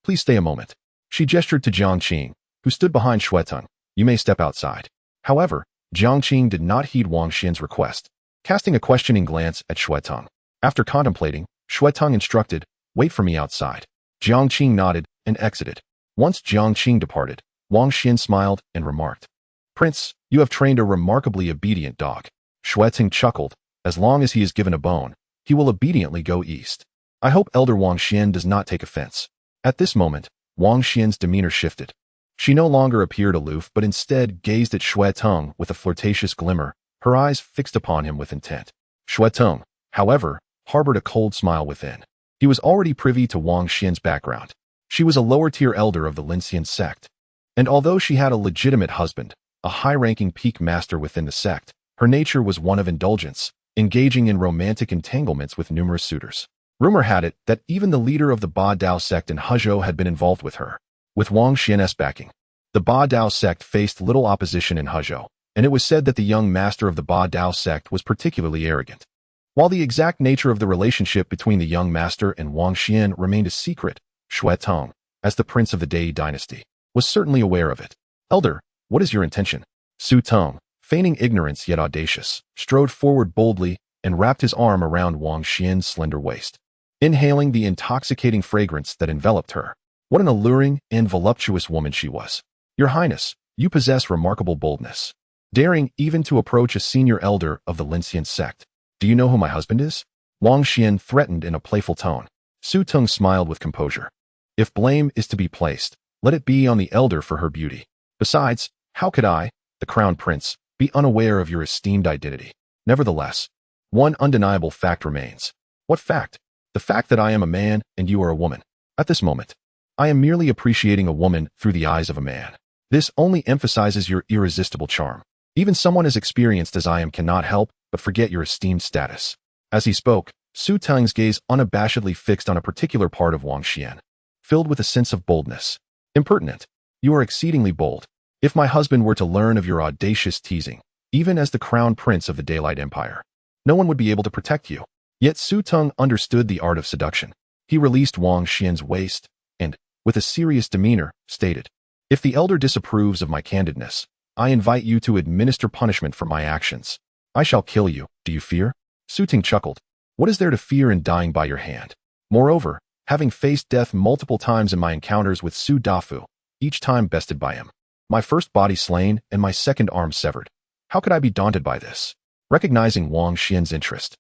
please stay a moment. She gestured to Jiang Qing, who stood behind Shuetong. You may step outside. However, Jiang Qing did not heed Wang Xian's request, casting a questioning glance at Shuetong. After contemplating, Shuetong instructed, wait for me outside. Jiang Qing nodded and exited. Once Jiang Qing departed, Wang Xian smiled and remarked, Prince, you have trained a remarkably obedient dog. Shuetong chuckled, as long as he is given a bone, he will obediently go east. I hope Elder Wang Xian does not take offense. At this moment, Wang Xian's demeanor shifted. She no longer appeared aloof but instead gazed at Shuetong with a flirtatious glimmer, her eyes fixed upon him with intent. Shuetong, however, harbored a cold smile within. He was already privy to Wang Xian's background. She was a lower-tier elder of the Linxian sect. And although she had a legitimate husband, a high-ranking peak master within the sect, her nature was one of indulgence, engaging in romantic entanglements with numerous suitors. Rumor had it that even the leader of the Ba Dao sect in Hezhou had been involved with her. With Wang Xian's backing, the Ba Dao sect faced little opposition in Hezhou, and it was said that the young master of the Ba Dao sect was particularly arrogant. While the exact nature of the relationship between the young master and Wang Xian remained a secret, Shuetong, as the prince of the Dei dynasty, was certainly aware of it. Elder, what is your intention? Su Tong, feigning ignorance yet audacious, strode forward boldly and wrapped his arm around Wang Xian's slender waist, inhaling the intoxicating fragrance that enveloped her. What an alluring and voluptuous woman she was. Your Highness, you possess remarkable boldness, daring even to approach a senior elder of the Linxian sect. Do you know who my husband is? Wang Xian threatened in a playful tone. Su Tong smiled with composure. If blame is to be placed, let it be on the elder for her beauty. Besides, how could I, the crown prince, be unaware of your esteemed identity? Nevertheless, one undeniable fact remains. What fact? The fact that I am a man and you are a woman. At this moment, I am merely appreciating a woman through the eyes of a man. This only emphasizes your irresistible charm. Even someone as experienced as I am cannot help but forget your esteemed status. As he spoke, Su Tong's gaze unabashedly fixed on a particular part of Wang Xian, filled with a sense of boldness. Impertinent. You are exceedingly bold. If my husband were to learn of your audacious teasing, even as the crown prince of the Daylight Empire, no one would be able to protect you. Yet Su Tong understood the art of seduction. He released Wang Xian's waist and, with a serious demeanor, stated, If the elder disapproves of my candidness, I invite you to administer punishment for my actions. I shall kill you, do you fear? Su Ting chuckled. What is there to fear in dying by your hand? Moreover, having faced death multiple times in my encounters with Su Dafu, each time bested by him, my first body slain and my second arm severed, how could I be daunted by this? Recognizing Wang Xian's interest,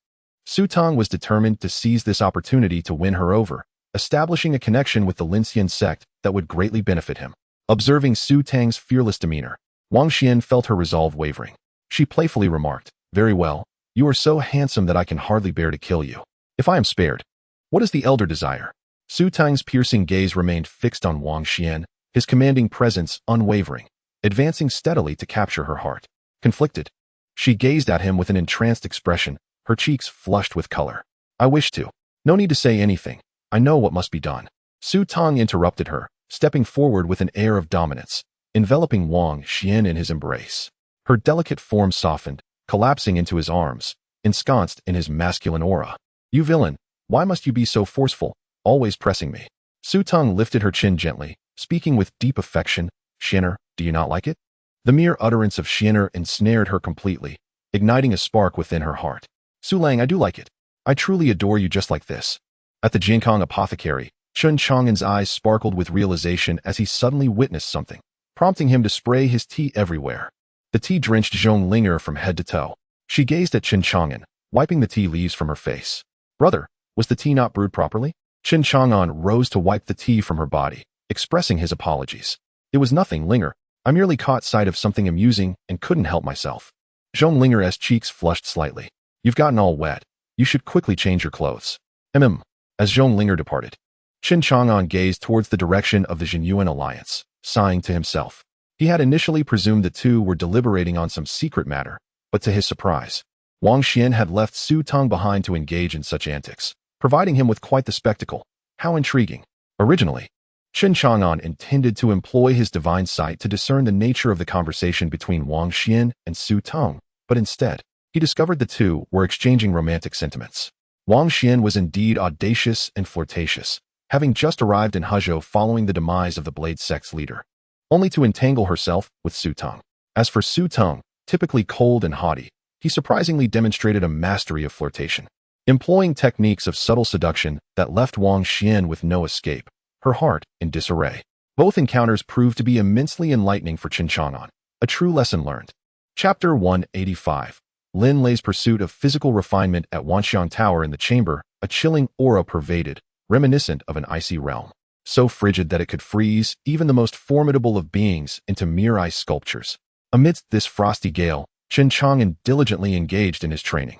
Su Tong was determined to seize this opportunity to win her over, establishing a connection with the Linxian sect that would greatly benefit him. Observing Su Tang's fearless demeanor, Wang Xian felt her resolve wavering. She playfully remarked, very well, you are so handsome that I can hardly bear to kill you. If I am spared, what does the elder desire? Su Tang's piercing gaze remained fixed on Wang Xian, his commanding presence unwavering, advancing steadily to capture her heart. Conflicted, she gazed at him with an entranced expression, her cheeks flushed with color. I wish to. No need to say anything. I know what must be done. Su Tong interrupted her, stepping forward with an air of dominance, enveloping Wang Xian in his embrace. Her delicate form softened, collapsing into his arms, ensconced in his masculine aura. You villain, why must you be so forceful, always pressing me? Su Tong lifted her chin gently, speaking with deep affection. Xianer, do you not like it? The mere utterance of Xianer ensnared her completely, igniting a spark within her heart. Su Lang, I do like it. I truly adore you just like this. At the Jinkong apothecary, Chen Chang'an's eyes sparkled with realization as he suddenly witnessed something, prompting him to spray his tea everywhere. The tea drenched Zhong Linger from head to toe. She gazed at Chen Chang'an, wiping the tea leaves from her face. Brother, was the tea not brewed properly? Chen Chang'an rose to wipe the tea from her body, expressing his apologies. It was nothing, Linger. I merely caught sight of something amusing and couldn't help myself. Zhong Linger's cheeks flushed slightly. You've gotten all wet. You should quickly change your clothes. As Zhong Linger departed, Chen Chang'an gazed towards the direction of the Jinyuan alliance, sighing to himself. He had initially presumed the two were deliberating on some secret matter, but to his surprise, Wang Xian had left Su Tong behind to engage in such antics, providing him with quite the spectacle. How intriguing. Originally, Chen Chang'an intended to employ his divine sight to discern the nature of the conversation between Wang Xian and Su Tong, but instead, he discovered the two were exchanging romantic sentiments. Wang Xian was indeed audacious and flirtatious, having just arrived in Hezhou following the demise of the Blade sect's leader, only to entangle herself with Su Tong. As for Su Tong, typically cold and haughty, he surprisingly demonstrated a mastery of flirtation, employing techniques of subtle seduction that left Wang Xian with no escape, her heart in disarray. Both encounters proved to be immensely enlightening for Chen Chang'an, a true lesson learned. Chapter 185. Lin Lei's pursuit of physical refinement at Wanxiang Tower. In the chamber, a chilling aura pervaded, reminiscent of an icy realm, so frigid that it could freeze even the most formidable of beings into mere ice sculptures. Amidst this frosty gale, Chen Chang'an diligently engaged in his training.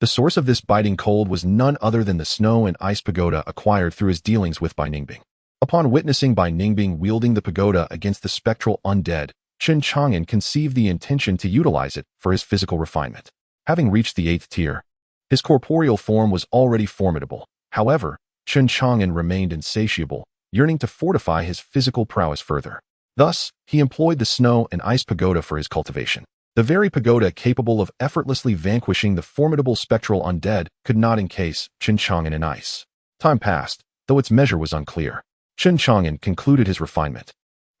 The source of this biting cold was none other than the snow and ice pagoda acquired through his dealings with Bai Ningbing. Upon witnessing Bai Ningbing wielding the pagoda against the spectral undead, Chen Chang'an conceived the intention to utilize it for his physical refinement. Having reached the 8th tier, his corporeal form was already formidable. However, Chen Chang'an remained insatiable, yearning to fortify his physical prowess further. Thus, he employed the snow and ice pagoda for his cultivation. The very pagoda capable of effortlessly vanquishing the formidable spectral undead could not encase Chen Chang'an in ice. Time passed, though its measure was unclear. Chen Chang'an concluded his refinement,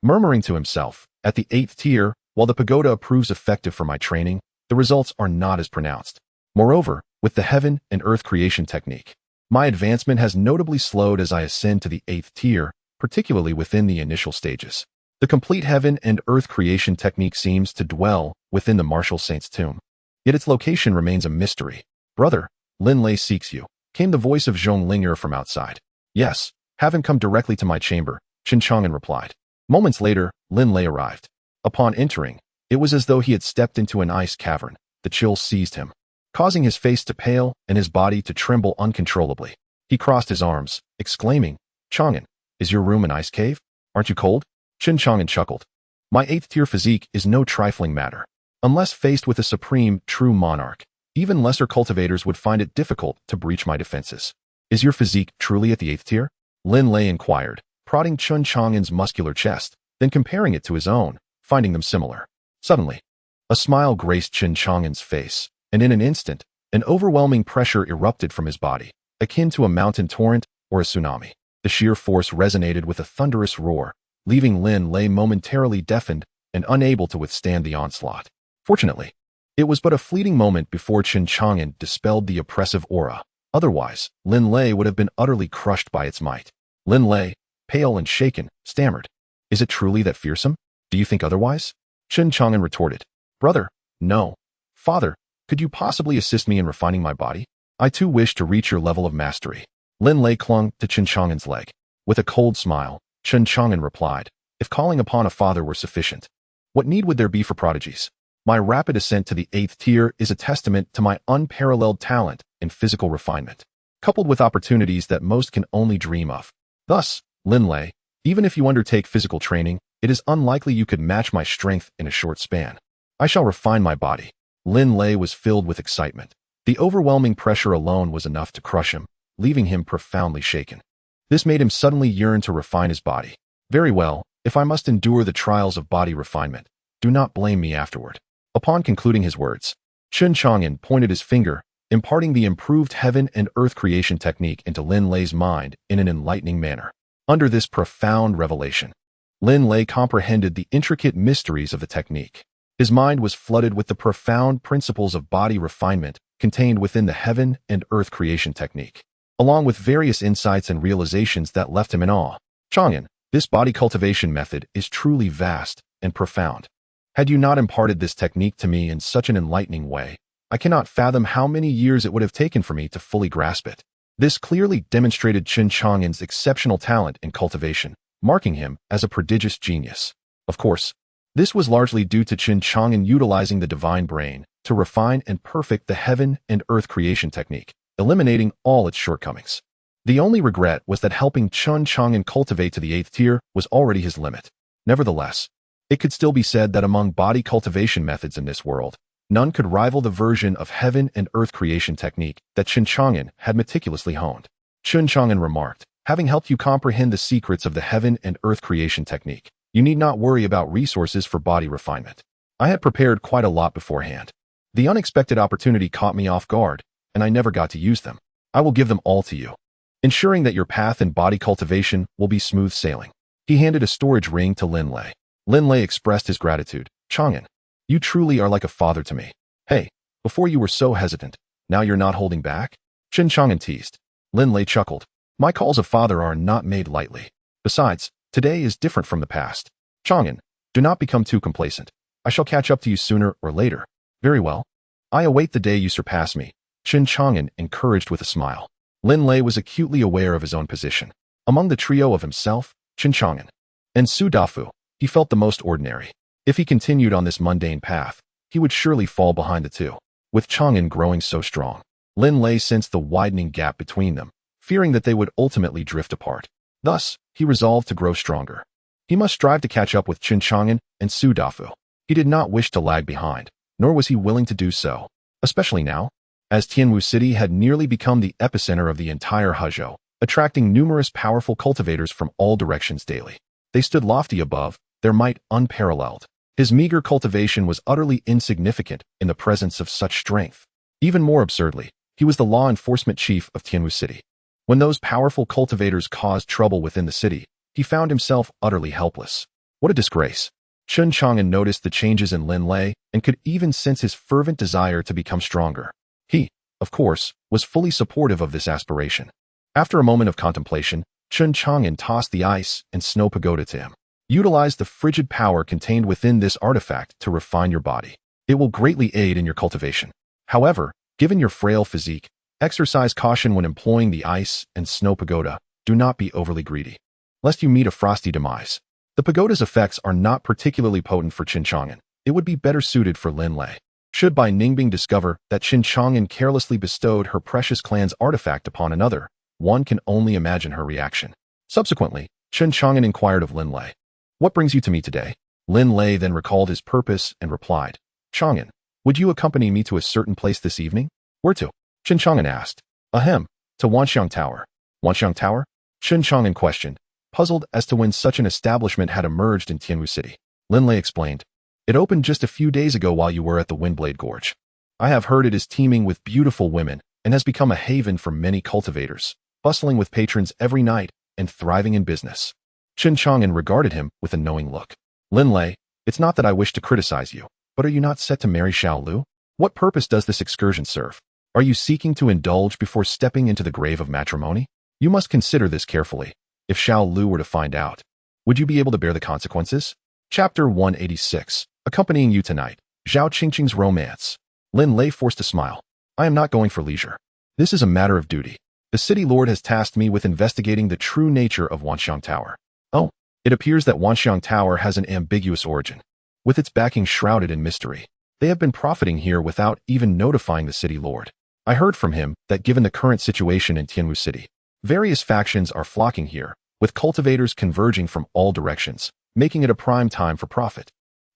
murmuring to himself, at the 8th tier, while the pagoda proves effective for my training, the results are not as pronounced. Moreover, with the heaven and earth creation technique, my advancement has notably slowed as I ascend to the 8th tier, particularly within the initial stages. The complete heaven and earth creation technique seems to dwell within the martial saint's tomb. Yet its location remains a mystery. Brother, Lin Lei seeks you, came the voice of Zhong Linger from outside. Yes, have him come directly to my chamber, Chen Chang'an replied. Moments later, Lin Lei arrived. Upon entering, it was as though he had stepped into an ice cavern. The chill seized him, causing his face to pale and his body to tremble uncontrollably. He crossed his arms, exclaiming, Chang'an, is your room an ice cave? Aren't you cold? Chen Chang'an chuckled. My 8th tier physique is no trifling matter. Unless faced with a supreme, true monarch, even lesser cultivators would find it difficult to breach my defenses. Is your physique truly at the 8th tier? Lin Lei inquired, prodding Chen Chang'an's muscular chest, then comparing it to his own, finding them similar. Suddenly, a smile graced Chen Chang'an's face, and in an instant, an overwhelming pressure erupted from his body, akin to a mountain torrent or a tsunami. The sheer force resonated with a thunderous roar, leaving Lin Lei momentarily deafened and unable to withstand the onslaught. Fortunately, it was but a fleeting moment before Chen Chang'an dispelled the oppressive aura. Otherwise, Lin Lei would have been utterly crushed by its might. Lin Lei, pale and shaken, stammered, "Is it truly that fearsome? Do you think otherwise?" Chen Chang'an retorted, "Brother, no. Father, could you possibly assist me in refining my body? I too wish to reach your level of mastery." Lin Lei clung to Chen Chang'an's leg. With a cold smile, Chen Chang'an replied, "If calling upon a father were sufficient, what need would there be for prodigies? My rapid ascent to the 8th tier is a testament to my unparalleled talent and physical refinement, coupled with opportunities that most can only dream of. Thus, Lin Lei, even if you undertake physical training, it is unlikely you could match my strength in a short span. I shall refine my body." Lin Lei was filled with excitement. The overwhelming pressure alone was enough to crush him, leaving him profoundly shaken. This made him suddenly yearn to refine his body. "Very well, if I must endure the trials of body refinement, do not blame me afterward." Upon concluding his words, Chen Chang'an pointed his finger, imparting the improved heaven and earth creation technique into Lin Lei's mind in an enlightening manner. Under this profound revelation, Lin Lei comprehended the intricate mysteries of the technique. His mind was flooded with the profound principles of body refinement contained within the heaven and earth creation technique, along with various insights and realizations that left him in awe. "Chang'an, this body cultivation method is truly vast and profound. Had you not imparted this technique to me in such an enlightening way, I cannot fathom how many years it would have taken for me to fully grasp it." This clearly demonstrated Chen Chang'an's exceptional talent in cultivation, marking him as a prodigious genius. Of course, this was largely due to Chen Chang'an utilizing the divine brain to refine and perfect the heaven and earth creation technique, eliminating all its shortcomings. The only regret was that helping Chen Chang'an cultivate to the 8th tier was already his limit. Nevertheless, it could still be said that among body cultivation methods in this world, none could rival the version of heaven and earth creation technique that Chen Chang'an had meticulously honed. Chen Chang'an remarked, "Having helped you comprehend the secrets of the heaven and earth creation technique, you need not worry about resources for body refinement. I had prepared quite a lot beforehand. The unexpected opportunity caught me off guard, and I never got to use them. I will give them all to you, ensuring that your path in body cultivation will be smooth sailing." He handed a storage ring to Lin Lei. Lin Lei expressed his gratitude. "Chang'an, you truly are like a father to me. Hey, before you were so hesitant, now you're not holding back?" Chen Chang'an teased. Lin Lei chuckled. "My calls of father are not made lightly. Besides, today is different from the past. Chang'an, do not become too complacent. I shall catch up to you sooner or later." "Very well. I await the day you surpass me," Chen Chang'an encouraged with a smile. Lin Lei was acutely aware of his own position. Among the trio of himself, Chen Chang'an, and Su Dafu, he felt the most ordinary. If he continued on this mundane path, he would surely fall behind the two. With Chang'an growing so strong, Lin Lei sensed the widening gap between them, fearing that they would ultimately drift apart. Thus, he resolved to grow stronger. He must strive to catch up with Chen Chang'an and Su Dafu. He did not wish to lag behind, nor was he willing to do so, especially now, as Tianwu City had nearly become the epicenter of the entire Hezhou, attracting numerous powerful cultivators from all directions daily. They stood lofty above, their might unparalleled. His meager cultivation was utterly insignificant in the presence of such strength. Even more absurdly, he was the law enforcement chief of Tianwu City. When those powerful cultivators caused trouble within the city, he found himself utterly helpless. What a disgrace. Chen Chang'an noticed the changes in Lin Lei and could even sense his fervent desire to become stronger. He, of course, was fully supportive of this aspiration. After a moment of contemplation, Chen Chang'an tossed the ice and snow pagoda to him. Utilize the frigid power contained within this artifact to refine your body. It will greatly aid in your cultivation. However, given your frail physique, exercise caution when employing the ice and snow pagoda. Do not be overly greedy, lest you meet a frosty demise. The pagoda's effects are not particularly potent for Chen Chang'an. It would be better suited for Lin Lei. Should Bai Ningbing discover that Chen Chang'an carelessly bestowed her precious clan's artifact upon another, one can only imagine her reaction. Subsequently, Chen Chang'an inquired of Lin Lei, "What brings you to me today?" Lin Lei then recalled his purpose and replied, "Chang'an, would you accompany me to a certain place this evening?" "Where to?" Chen Chang'an asked. "Ahem, to Wanxiang Tower." "Wanxiang Tower?" Chen Chang'an questioned, puzzled as to when such an establishment had emerged in Tianwu City. Lin Lei explained, "It opened just a few days ago while you were at the Windblade Gorge. I have heard it is teeming with beautiful women and has become a haven for many cultivators, bustling with patrons every night and thriving in business." Chen Chang'an regarded him with a knowing look. Lin Lei, it's not that I wish to criticize you, but are you not set to marry Xiao Lu? What purpose does this excursion serve? Are you seeking to indulge before stepping into the grave of matrimony? You must consider this carefully. If Xiao Lu were to find out, would you be able to bear the consequences? Chapter 186. Accompanying you tonight. Zhao Qingqing's romance. Lin Lei forced a smile. I am not going for leisure. This is a matter of duty. The city lord has tasked me with investigating the true nature of Wanxiang Tower. Oh, it appears that Wanxiang Tower has an ambiguous origin, with its backing shrouded in mystery. They have been profiting here without even notifying the city lord. I heard from him that given the current situation in Tianwu City, various factions are flocking here, with cultivators converging from all directions, making it a prime time for profit.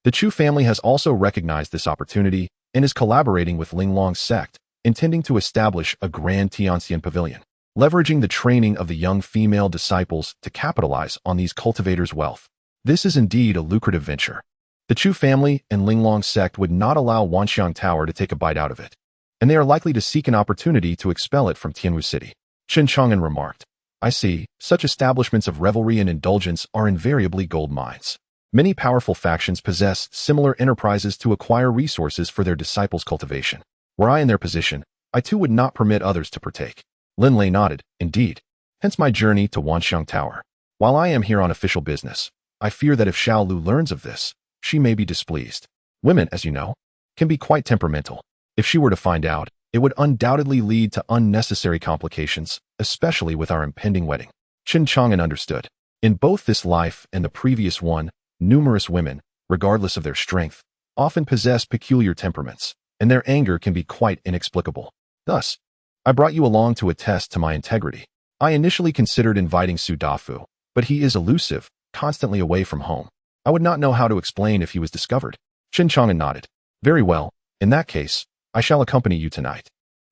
The Chu family has also recognized this opportunity and is collaborating with Linglong's sect, intending to establish a grand Tianxian pavilion, leveraging the training of the young female disciples to capitalize on these cultivators' wealth. This is indeed a lucrative venture. The Chu family and Linglong's sect would not allow Wanxiang Tower to take a bite out of it, and they are likely to seek an opportunity to expel it from Tianwu City. Chen Chang'an remarked. I see, such establishments of revelry and indulgence are invariably gold mines. Many powerful factions possess similar enterprises to acquire resources for their disciples' cultivation. Were I in their position, I too would not permit others to partake. Lin Lei nodded. Indeed. Hence my journey to Wanxiang Tower. While I am here on official business, I fear that if Xiao Lu learns of this, she may be displeased. Women, as you know, can be quite temperamental. If she were to find out, it would undoubtedly lead to unnecessary complications, especially with our impending wedding. Chen Chang'an understood. In both this life and the previous one, numerous women, regardless of their strength, often possess peculiar temperaments, and their anger can be quite inexplicable. Thus, I brought you along to attest to my integrity. I initially considered inviting Su Dafu, but he is elusive, constantly away from home. I would not know how to explain if he was discovered. Chen Chang'an nodded. Very well, in that case, I shall accompany you tonight,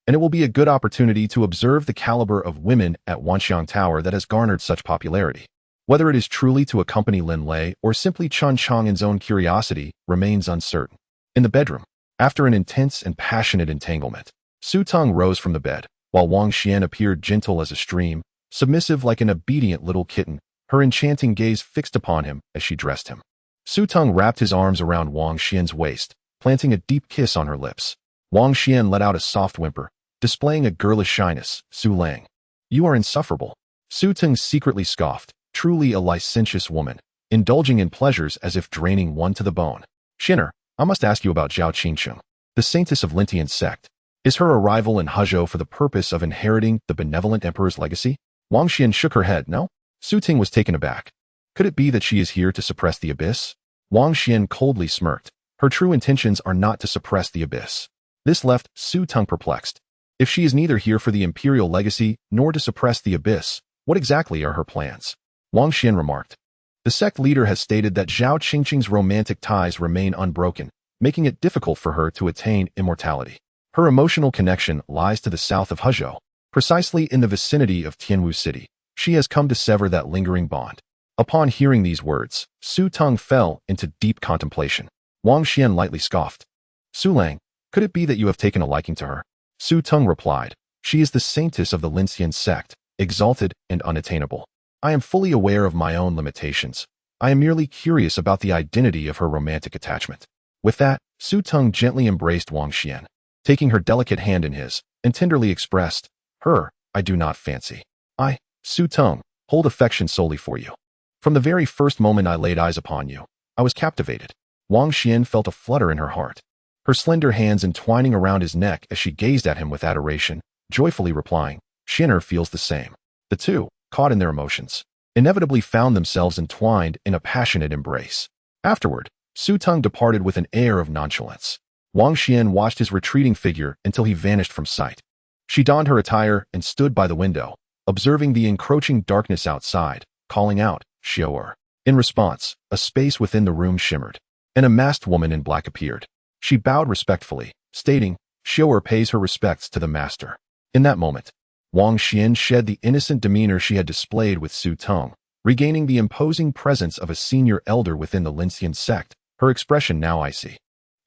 and it will be a good opportunity to observe the caliber of women at Wanxiang Tower that has garnered such popularity. Whether it is truly to accompany Lin Lei or simply Chen Chang'an's own curiosity remains uncertain. In the bedroom, after an intense and passionate entanglement, Su Teng rose from the bed, while Wang Xian appeared gentle as a stream, submissive like an obedient little kitten, her enchanting gaze fixed upon him as she dressed him. Su Teng wrapped his arms around Wang Xian's waist, planting a deep kiss on her lips. Wang Xian let out a soft whimper, displaying a girlish shyness. Su Lang, you are insufferable. Su Teng secretly scoffed, truly a licentious woman, indulging in pleasures as if draining one to the bone. Shinner, I must ask you about Zhao Qingqing, the saintess of Lintian sect. Is her arrival in Hezhou for the purpose of inheriting the benevolent emperor's legacy? Wang Xian shook her head. No? Su Ting was taken aback. Could it be that she is here to suppress the abyss? Wang Xian coldly smirked. Her true intentions are not to suppress the abyss. This left Su Teng perplexed. If she is neither here for the imperial legacy nor to suppress the abyss, what exactly are her plans? Wang Xian remarked. The sect leader has stated that Zhao Qingqing's romantic ties remain unbroken, making it difficult for her to attain immortality. Her emotional connection lies to the south of Hezhou, precisely in the vicinity of Tianwu City. She has come to sever that lingering bond. Upon hearing these words, Su Teng fell into deep contemplation. Wang Xian lightly scoffed. Su Lang, could it be that you have taken a liking to her? Su Teng replied. She is the saintess of the Lintian sect, exalted and unattainable. I am fully aware of my own limitations. I am merely curious about the identity of her romantic attachment. With that, Su Teng gently embraced Wang Xian, taking her delicate hand in his, and tenderly expressed, Her, I do not fancy. I, Su Teng, hold affection solely for you. From the very first moment I laid eyes upon you, I was captivated. Wang Xian felt a flutter in her heart, her slender hands entwining around his neck as she gazed at him with adoration, joyfully replying, Shinner feels the same. The two, caught in their emotions, inevitably found themselves entwined in a passionate embrace. Afterward, Su Teng departed with an air of nonchalance. Wang Xian watched his retreating figure until he vanished from sight. She donned her attire and stood by the window, observing the encroaching darkness outside, calling out, Xiao'er. In response, a space within the room shimmered. An masked woman in black appeared. She bowed respectfully, stating, Xiao'er pays her respects to the master. In that moment, Wang Xian shed the innocent demeanor she had displayed with Su Teng, regaining the imposing presence of a senior elder within the Lintian sect, her expression now icy.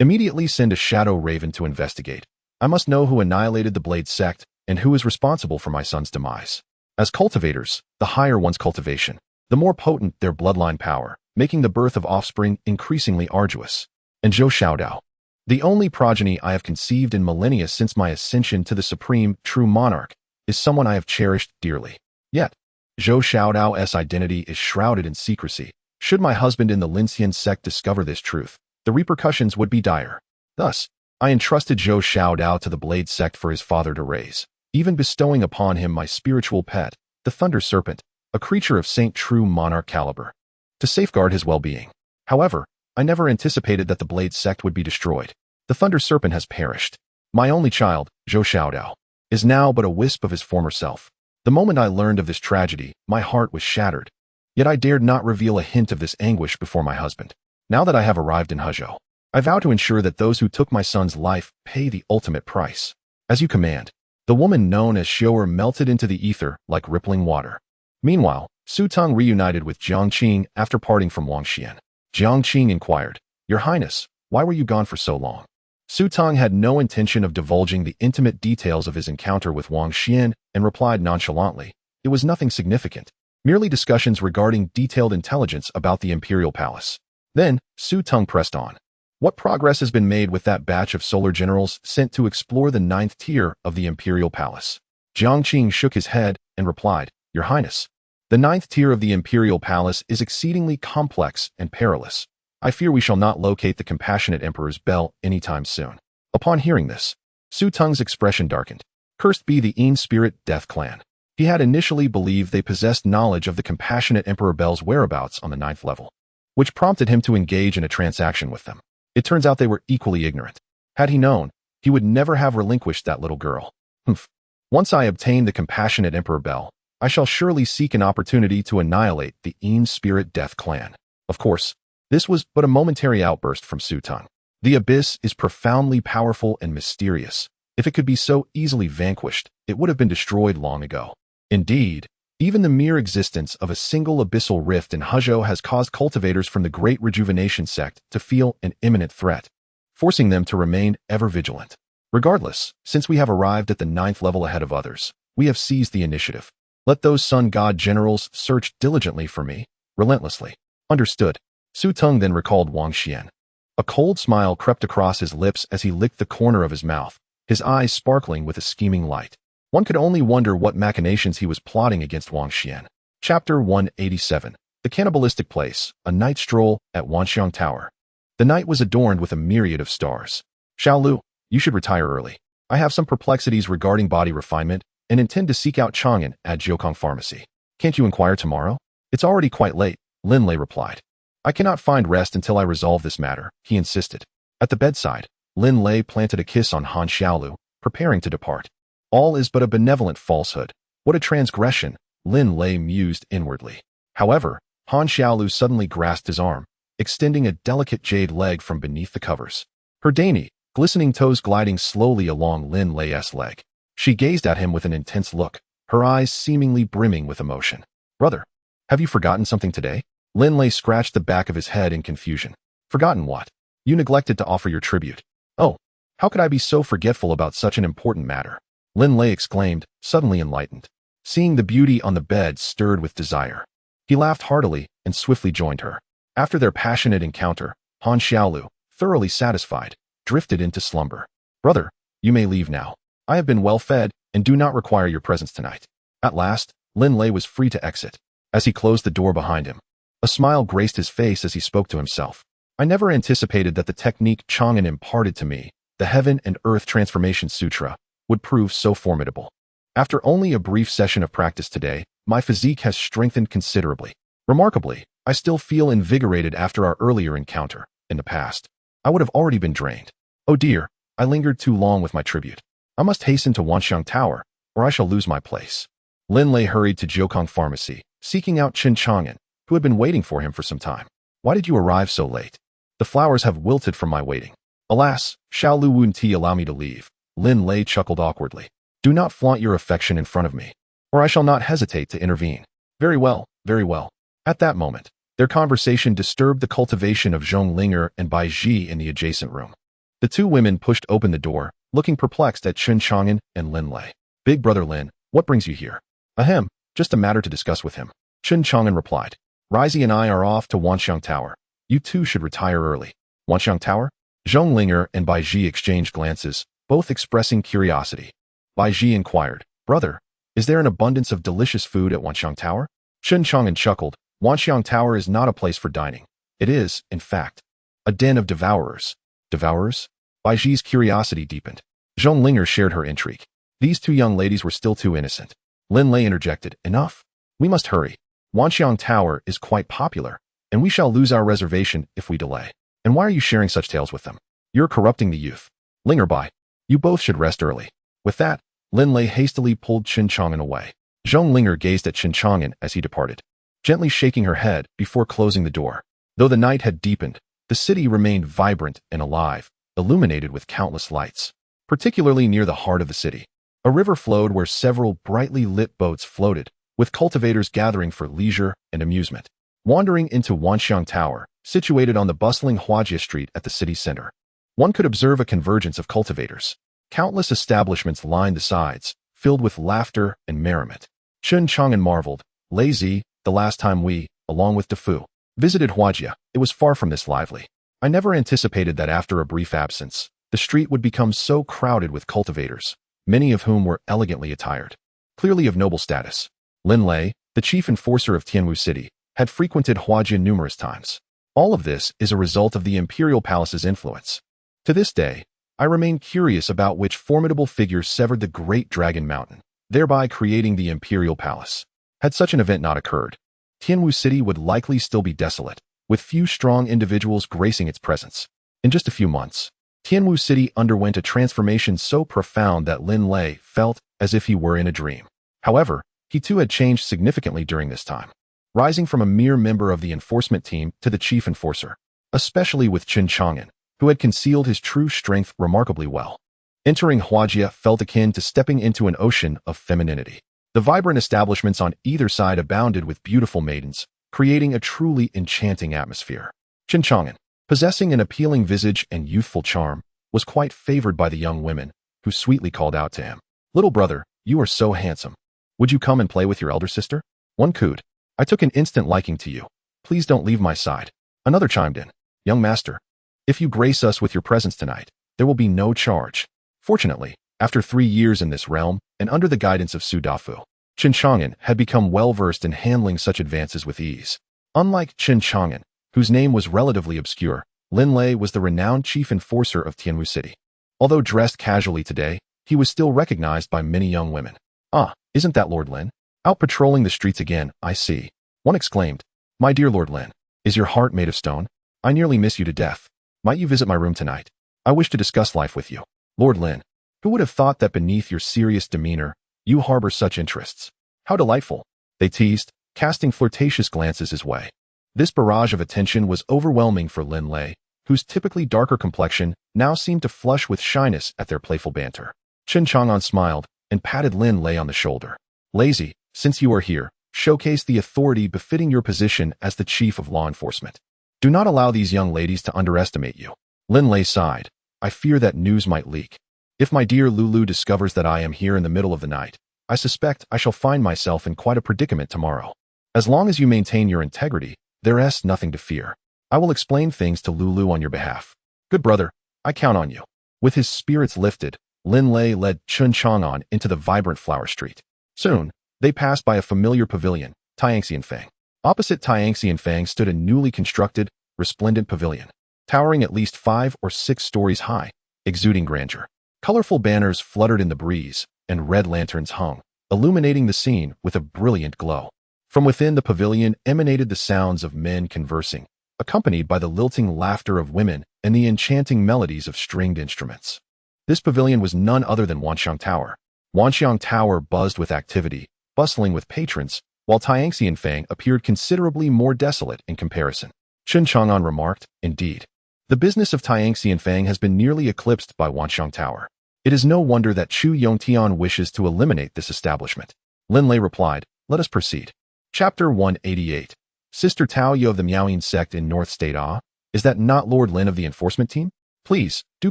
Immediately send a shadow raven to investigate. I must know who annihilated the Blade sect and who is responsible for my son's demise. As cultivators, the higher one's cultivation, the more potent their bloodline power, making the birth of offspring increasingly arduous. And Zhou Xiaodao, the only progeny I have conceived in millennia since my ascension to the supreme, true monarch, is someone I have cherished dearly. Yet, Zhou Xiaodao's identity is shrouded in secrecy. Should my husband in the Linxian sect discover this truth, the repercussions would be dire. Thus, I entrusted Zhou Xiaodao to the Blade sect for his father to raise, even bestowing upon him my spiritual pet, the Thunder Serpent, a creature of Saint True Monarch caliber, to safeguard his well-being. However, I never anticipated that the Blade sect would be destroyed. The Thunder Serpent has perished. My only child, Zhou Xiaodao, is now but a wisp of his former self. The moment I learned of this tragedy, my heart was shattered. Yet I dared not reveal a hint of this anguish before my husband. Now that I have arrived in Hezhou, I vow to ensure that those who took my son's life pay the ultimate price. As you command. The woman known as Xiu'er melted into the ether like rippling water. Meanwhile, Su Teng reunited with Jiang Qing after parting from Wang Xian. Jiang Qing inquired, "Your Highness, why were you gone for so long?" Su Teng had no intention of divulging the intimate details of his encounter with Wang Xian and replied nonchalantly, "It was nothing significant, merely discussions regarding detailed intelligence about the imperial palace." Then, Su Teng pressed on. "What progress has been made with that batch of solar generals sent to explore the 9th tier of the imperial palace?" Jiang Qing shook his head and replied, "Your Highness, the 9th tier of the imperial palace is exceedingly complex and perilous. I fear we shall not locate the compassionate emperor's bell anytime soon." Upon hearing this, Su Teng's expression darkened. Cursed be the Yin Spirit Death Clan. He had initially believed they possessed knowledge of the compassionate Emperor Bell's whereabouts on the 9th level, which prompted him to engage in a transaction with them. It turns out they were equally ignorant. Had he known, he would never have relinquished that little girl. Humph. Once I obtain the compassionate Emperor Bell, I shall surely seek an opportunity to annihilate the Yin Spirit Death Clan. Of course, this was but a momentary outburst from Su Teng. The abyss is profoundly powerful and mysterious. If it could be so easily vanquished, it would have been destroyed long ago. Indeed, even the mere existence of a single abyssal rift in Hezhou has caused cultivators from the Great Rejuvenation sect to feel an imminent threat, forcing them to remain ever vigilant. Regardless, since we have arrived at the 9th level ahead of others, we have seized the initiative. Let those Sun God generals search diligently for me, relentlessly. Understood. Su Teng then recalled Wang Xian. A cold smile crept across his lips as he licked the corner of his mouth, his eyes sparkling with a scheming light. One could only wonder what machinations he was plotting against Wang Xian. Chapter 187. The Cannibalistic Place, a night stroll at Wanxiang Tower. The night was adorned with a myriad of stars. Xiaolu, you should retire early. I have some perplexities regarding body refinement and intend to seek out Chang'an at Jiukong Pharmacy. Can't you inquire tomorrow? It's already quite late, Lin Lei replied. I cannot find rest until I resolve this matter, he insisted. At the bedside, Lin Lei planted a kiss on Han Xiaolu, preparing to depart. All is but a benevolent falsehood. What a transgression, Lin Lei mused inwardly. However, Han Xiaolu suddenly grasped his arm, extending a delicate jade leg from beneath the covers. Her dainty, glistening toes gliding slowly along Lin Lei's leg. She gazed at him with an intense look, her eyes seemingly brimming with emotion. Brother, have you forgotten something today? Lin Lei scratched the back of his head in confusion. Forgotten what? You neglected to offer your tribute. Oh, how could I be so forgetful about such an important matter? Lin Lei exclaimed, suddenly enlightened. Seeing the beauty on the bed stirred with desire. He laughed heartily and swiftly joined her. After their passionate encounter, Han Xiaolu, thoroughly satisfied, drifted into slumber. Brother, you may leave now. I have been well fed and do not require your presence tonight. At last, Lin Lei was free to exit. As he closed the door behind him, a smile graced his face as he spoke to himself. I never anticipated that the technique Chang'an imparted to me, the Heaven and Earth Transformation Sutra, would prove so formidable. After only a brief session of practice today, my physique has strengthened considerably. Remarkably, I still feel invigorated after our earlier encounter. In the past, I would have already been drained. Oh dear, I lingered too long with my tribute. I must hasten to Wanxiang Tower, or I shall lose my place. Lin Lei hurried to Jiukong Pharmacy, seeking out Chen Chang'an, who had been waiting for him for some time. Why did you arrive so late? The flowers have wilted from my waiting. Alas, shall Lu Wun Ti allow me to leave? Lin Lei chuckled awkwardly. Do not flaunt your affection in front of me, or I shall not hesitate to intervene. Very well, very well. At that moment, their conversation disturbed the cultivation of Zhong Linger and Bai Ji in the adjacent room. The two women pushed open the door, looking perplexed at Chen Chang'an and Lin Lei. Big brother Lin, what brings you here? Ahem, just a matter to discuss with him. Chen Chang'an replied. Rizzi and I are off to Wanxiang Tower. You two should retire early. Wanxiang Tower? Zhong Linger and Bai Ji exchanged glances, both expressing curiosity. Bai Ji inquired, Brother, is there an abundance of delicious food at Wanxiang Tower? Chen Chang'an chuckled. Wanxiang Tower is not a place for dining. It is, in fact, a den of devourers. Devourers? Bai Ji's curiosity deepened. Zhong Linger shared her intrigue. These two young ladies were still too innocent. Lin Lei interjected, Enough. We must hurry. Wanxiang Tower is quite popular, and we shall lose our reservation if we delay. And why are you sharing such tales with them? You're corrupting the youth. Linger Bai, you both should rest early. With that, Lin Lei hastily pulled Chen Chang'an away. Zhong Linger gazed at Chen Chang'an as he departed, gently shaking her head before closing the door. Though the night had deepened, the city remained vibrant and alive, illuminated with countless lights. Particularly near the heart of the city, a river flowed where several brightly lit boats floated, with cultivators gathering for leisure and amusement. Wandering into Wanxiang Tower, situated on the bustling Huajie Street at the city center, one could observe a convergence of cultivators. Countless establishments lined the sides, filled with laughter and merriment. Chen Chang'an marveled, Lazy, the last time we, along with Defu, visited Huajie, it was far from this lively. I never anticipated that after a brief absence, the street would become so crowded with cultivators, many of whom were elegantly attired, clearly of noble status. Lin Lei, the chief enforcer of Tianwu City, had frequented Huajie numerous times. All of this is a result of the imperial palace's influence. To this day, I remain curious about which formidable figure severed the Great Dragon Mountain, thereby creating the imperial palace. Had such an event not occurred, Tianwu City would likely still be desolate, with few strong individuals gracing its presence. In just a few months, Tianwu City underwent a transformation so profound that Lin Lei felt as if he were in a dream. However, he too had changed significantly during this time, rising from a mere member of the enforcement team to the chief enforcer, especially with Chen Chang'an, who had concealed his true strength remarkably well. Entering Huajie felt akin to stepping into an ocean of femininity. The vibrant establishments on either side abounded with beautiful maidens, creating a truly enchanting atmosphere. Chen Chang'an, possessing an appealing visage and youthful charm, was quite favored by the young women, who sweetly called out to him, Little brother, you are so handsome. Would you come and play with your elder sister? One cooed, I took an instant liking to you. Please don't leave my side. Another chimed in, Young master, if you grace us with your presence tonight, there will be no charge. Fortunately, after 3 years in this realm, and under the guidance of Su Dafu, Chen Chang'an had become well-versed in handling such advances with ease. Unlike Chen Chang'an, whose name was relatively obscure, Lin Lei was the renowned chief enforcer of Tianwu City. Although dressed casually today, he was still recognized by many young women. Ah, isn't that Lord Lin? Out patrolling the streets again, I see. One exclaimed, My dear Lord Lin, is your heart made of stone? I nearly miss you to death. Might you visit my room tonight? I wish to discuss life with you. Lord Lin, who would have thought that beneath your serious demeanor, you harbor such interests? How delightful, they teased, casting flirtatious glances his way. This barrage of attention was overwhelming for Lin Lei, whose typically darker complexion now seemed to flush with shyness at their playful banter. Chen Chang'an smiled and patted Lin Lei on the shoulder. Lazy, since you are here, showcase the authority befitting your position as the chief of law enforcement. Do not allow these young ladies to underestimate you. Lin Lei sighed. I fear that news might leak. If my dear Lulu discovers that I am here in the middle of the night, I suspect I shall find myself in quite a predicament tomorrow. As long as you maintain your integrity, there is nothing to fear. I will explain things to Lulu on your behalf. Good brother, I count on you. With his spirits lifted, Lin Lei led Chen Chang'an into the vibrant flower street. Soon, they passed by a familiar pavilion, Taiangxian Fang. Opposite Taiangxian Fang stood a newly constructed, resplendent pavilion, towering at least 5 or 6 stories high, exuding grandeur. Colorful banners fluttered in the breeze, and red lanterns hung, illuminating the scene with a brilliant glow. From within the pavilion emanated the sounds of men conversing, accompanied by the lilting laughter of women and the enchanting melodies of stringed instruments. This pavilion was none other than Wanxiang Tower. Wanxiang Tower buzzed with activity, bustling with patrons, while Taiangxian Fang appeared considerably more desolate in comparison. Chen Chang'an remarked, Indeed, the business of Taiangxian Fang has been nearly eclipsed by Wanxiang Tower. It is no wonder that Chu Yongtian wishes to eliminate this establishment. Lin Lei replied, Let us proceed. Chapter 188. Sister Tao Yo of the Miaoyin sect in North State Ah? Is that not Lord Lin of the enforcement team? Please, do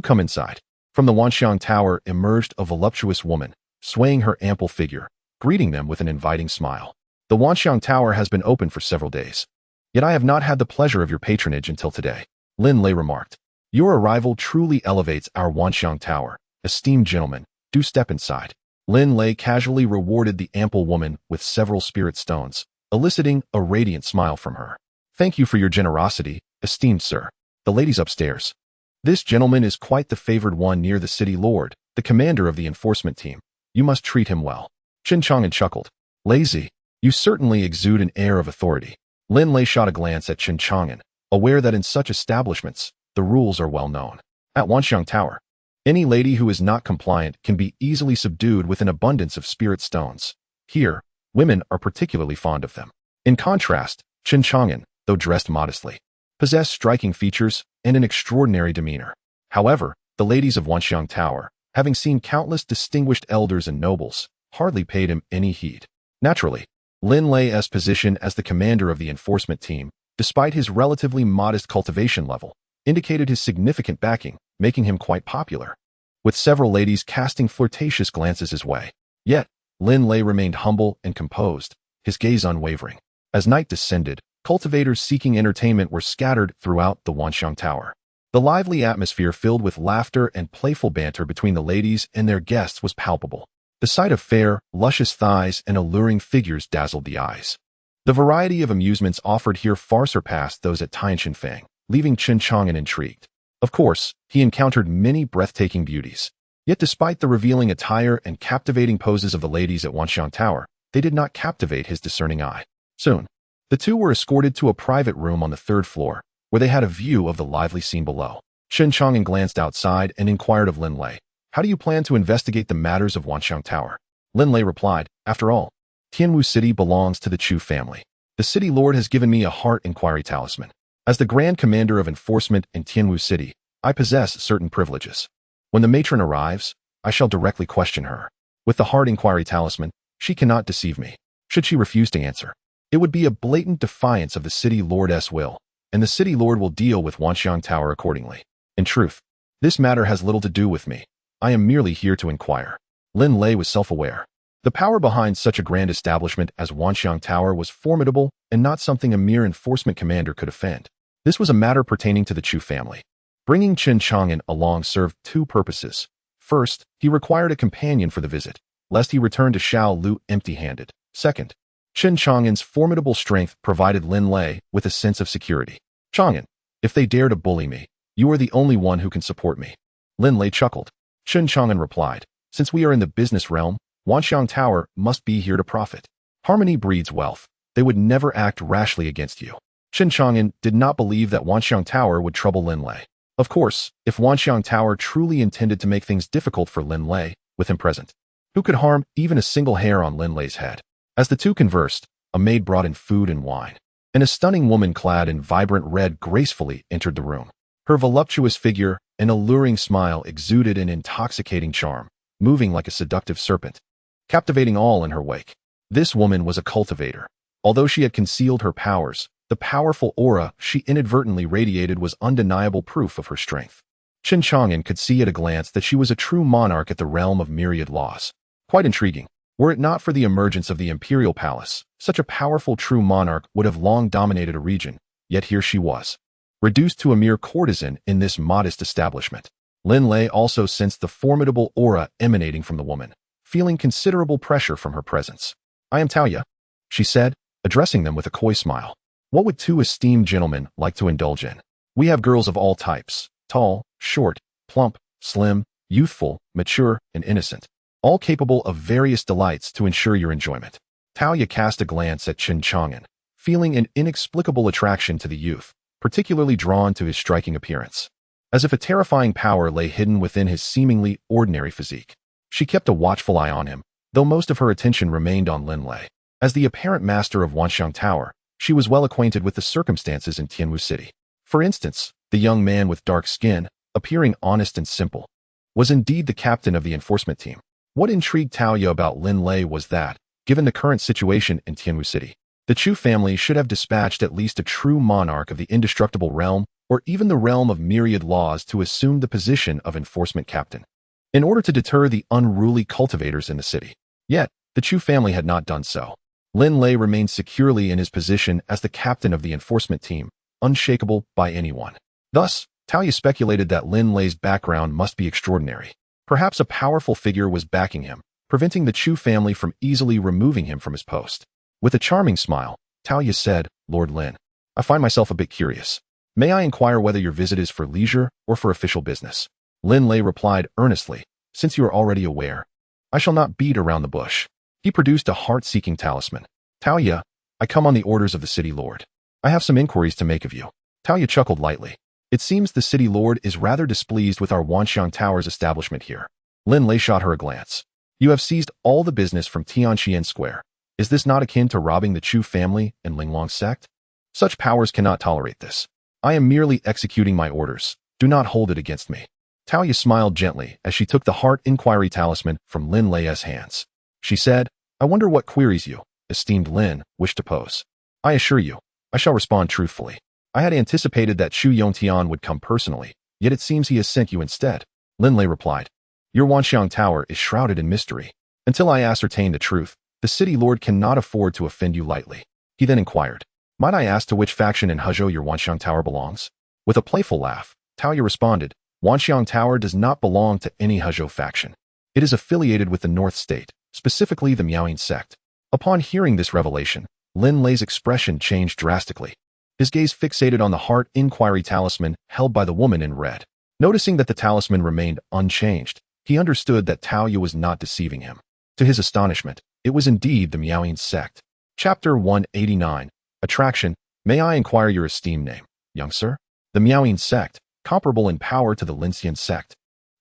come inside. From the Wanxiang Tower emerged a voluptuous woman, swaying her ample figure, greeting them with an inviting smile. The Wanxiang Tower has been open for several days. Yet I have not had the pleasure of your patronage until today, Lin Lei remarked. Your arrival truly elevates our Wanxiang Tower. Esteemed gentlemen, do step inside. Lin Lei casually rewarded the ample woman with several spirit stones, eliciting a radiant smile from her. Thank you for your generosity, esteemed sir. The ladies upstairs. This gentleman is quite the favored one near the city lord, the commander of the enforcement team. You must treat him well. Chen Chang'an chuckled. Lazy. You certainly exude an air of authority. Lin Lei shot a glance at Chen Chang'an, aware that in such establishments, the rules are well known. At Wanxiang Tower, any lady who is not compliant can be easily subdued with an abundance of spirit stones. Here, women are particularly fond of them. In contrast, Chen Chang'an, though dressed modestly, possessed striking features and an extraordinary demeanor. However, the ladies of Wanxiang Tower, having seen countless distinguished elders and nobles, hardly paid him any heed. Naturally, Lin Lei's position as the commander of the enforcement team, despite his relatively modest cultivation level, indicated his significant backing, making him quite popular, with several ladies casting flirtatious glances his way. Yet, Lin Lei remained humble and composed, his gaze unwavering. As night descended, cultivators seeking entertainment were scattered throughout the Wanxiang Tower. The lively atmosphere filled with laughter and playful banter between the ladies and their guests was palpable. The sight of fair, luscious thighs and alluring figures dazzled the eyes. The variety of amusements offered here far surpassed those at Tianxinfang, leaving Chen Chang'an intrigued. Of course, he encountered many breathtaking beauties. Yet despite the revealing attire and captivating poses of the ladies at Wanxiang Tower, they did not captivate his discerning eye. Soon, the two were escorted to a private room on the third floor, where they had a view of the lively scene below. Chen Chang'an glanced outside and inquired of Lin Lei, how do you plan to investigate the matters of Wanxiang Tower? Lin Lei replied, after all, Tianwu City belongs to the Chu family. The city lord has given me a heart inquiry talisman. As the Grand Commander of Enforcement in Tianwu City, I possess certain privileges. When the matron arrives, I shall directly question her. With the heart inquiry talisman, she cannot deceive me. Should she refuse to answer, it would be a blatant defiance of the city lord's will, and the city lord will deal with Wanxiang Tower accordingly. In truth, this matter has little to do with me. I am merely here to inquire. Lin Lei was self-aware. The power behind such a grand establishment as Wanxiang Tower was formidable and not something a mere enforcement commander could offend. This was a matter pertaining to the Chu family. Bringing Chen Chang'an along served two purposes. First, he required a companion for the visit, lest he return to Shaolu empty-handed. Second, Chen Chang'an's formidable strength provided Lin Lei with a sense of security. Chang'an, if they dare to bully me, you are the only one who can support me. Lin Lei chuckled. Chen Chang'an replied, since we are in the business realm, Wanxiang Tower must be here to profit. Harmony breeds wealth. They would never act rashly against you. Chen Chang'an did not believe that Wanxiang Tower would trouble Lin Lei. Of course, if Wanxiang Tower truly intended to make things difficult for Lin Lei, with him present, who could harm even a single hair on Lin Lei's head? As the two conversed, a maid brought in food and wine, and a stunning woman clad in vibrant red gracefully entered the room. Her voluptuous figure and alluring smile exuded an intoxicating charm, moving like a seductive serpent, captivating all in her wake. This woman was a cultivator. Although she had concealed her powers, the powerful aura she inadvertently radiated was undeniable proof of her strength. Chen Chang'an could see at a glance that she was a true monarch at the realm of myriad laws. Quite intriguing. Were it not for the emergence of the imperial palace, such a powerful true monarch would have long dominated a region, yet here she was, reduced to a mere courtesan in this modest establishment. Lin Lei also sensed the formidable aura emanating from the woman, feeling considerable pressure from her presence. I am Taoya, she said, addressing them with a coy smile. What would two esteemed gentlemen like to indulge in? We have girls of all types, tall, short, plump, slim, youthful, mature, and innocent, all capable of various delights to ensure your enjoyment. Taoya cast a glance at Chen Chang'an, feeling an inexplicable attraction to the youth, particularly drawn to his striking appearance. As if a terrifying power lay hidden within his seemingly ordinary physique. She kept a watchful eye on him, though most of her attention remained on Lin Lei. As the apparent master of Wanxiang Tower, she was well acquainted with the circumstances in Tianwu City. For instance, the young man with dark skin, appearing honest and simple, was indeed the captain of the enforcement team. What intrigued Taoya about Lin Lei was that, given the current situation in Tianwu City, the Chu family should have dispatched at least a true monarch of the indestructible realm or even the realm of myriad laws to assume the position of enforcement captain, in order to deter the unruly cultivators in the city. Yet, the Chu family had not done so. Lin Lei remained securely in his position as the captain of the enforcement team, unshakable by anyone. Thus, Taoya speculated that Lin Lei's background must be extraordinary. Perhaps a powerful figure was backing him, preventing the Chu family from easily removing him from his post. With a charming smile, Taoya said, "Lord Lin, I find myself a bit curious. May I inquire whether your visit is for leisure or for official business?" Lin Lei replied earnestly, "Since you are already aware, I shall not beat around the bush." He produced a heart-seeking talisman. "Taoya, I come on the orders of the city lord. I have some inquiries to make of you." Taoya chuckled lightly. "It seems the city lord is rather displeased with our Wanxiang Tower's establishment here." Lin Lei shot her a glance. "You have seized all the business from Tianqian Square. Is this not akin to robbing the Chu family and Linglong sect? Such powers cannot tolerate this. I am merely executing my orders. Do not hold it against me." Taoya smiled gently as she took the heart inquiry talisman from Lin Lei's hands. She said, "I wonder what queries you, esteemed Lin, wish to pose. I assure you, I shall respond truthfully. I had anticipated that Chu Yongtian would come personally, yet it seems he has sent you instead." Lin Lei replied, "Your Wanxiang Tower is shrouded in mystery. Until I ascertain the truth, the city lord cannot afford to offend you lightly." He then inquired, "Might I ask to which faction in Hezhou your Wanxiang Tower belongs?" With a playful laugh, Taoya responded, "Wanxiang Tower does not belong to any Hezhou faction. It is affiliated with the North State, specifically the Miaoying sect." Upon hearing this revelation, Lin Lei's expression changed drastically. His gaze fixated on the heart inquiry talisman held by the woman in red. Noticing that the talisman remained unchanged, he understood that Taoya was not deceiving him. To his astonishment, it was indeed the Miaoying sect. Chapter 189, Attraction. "May I inquire your esteemed name, young sir?" The Miaoying sect, comparable in power to the Linxian sect,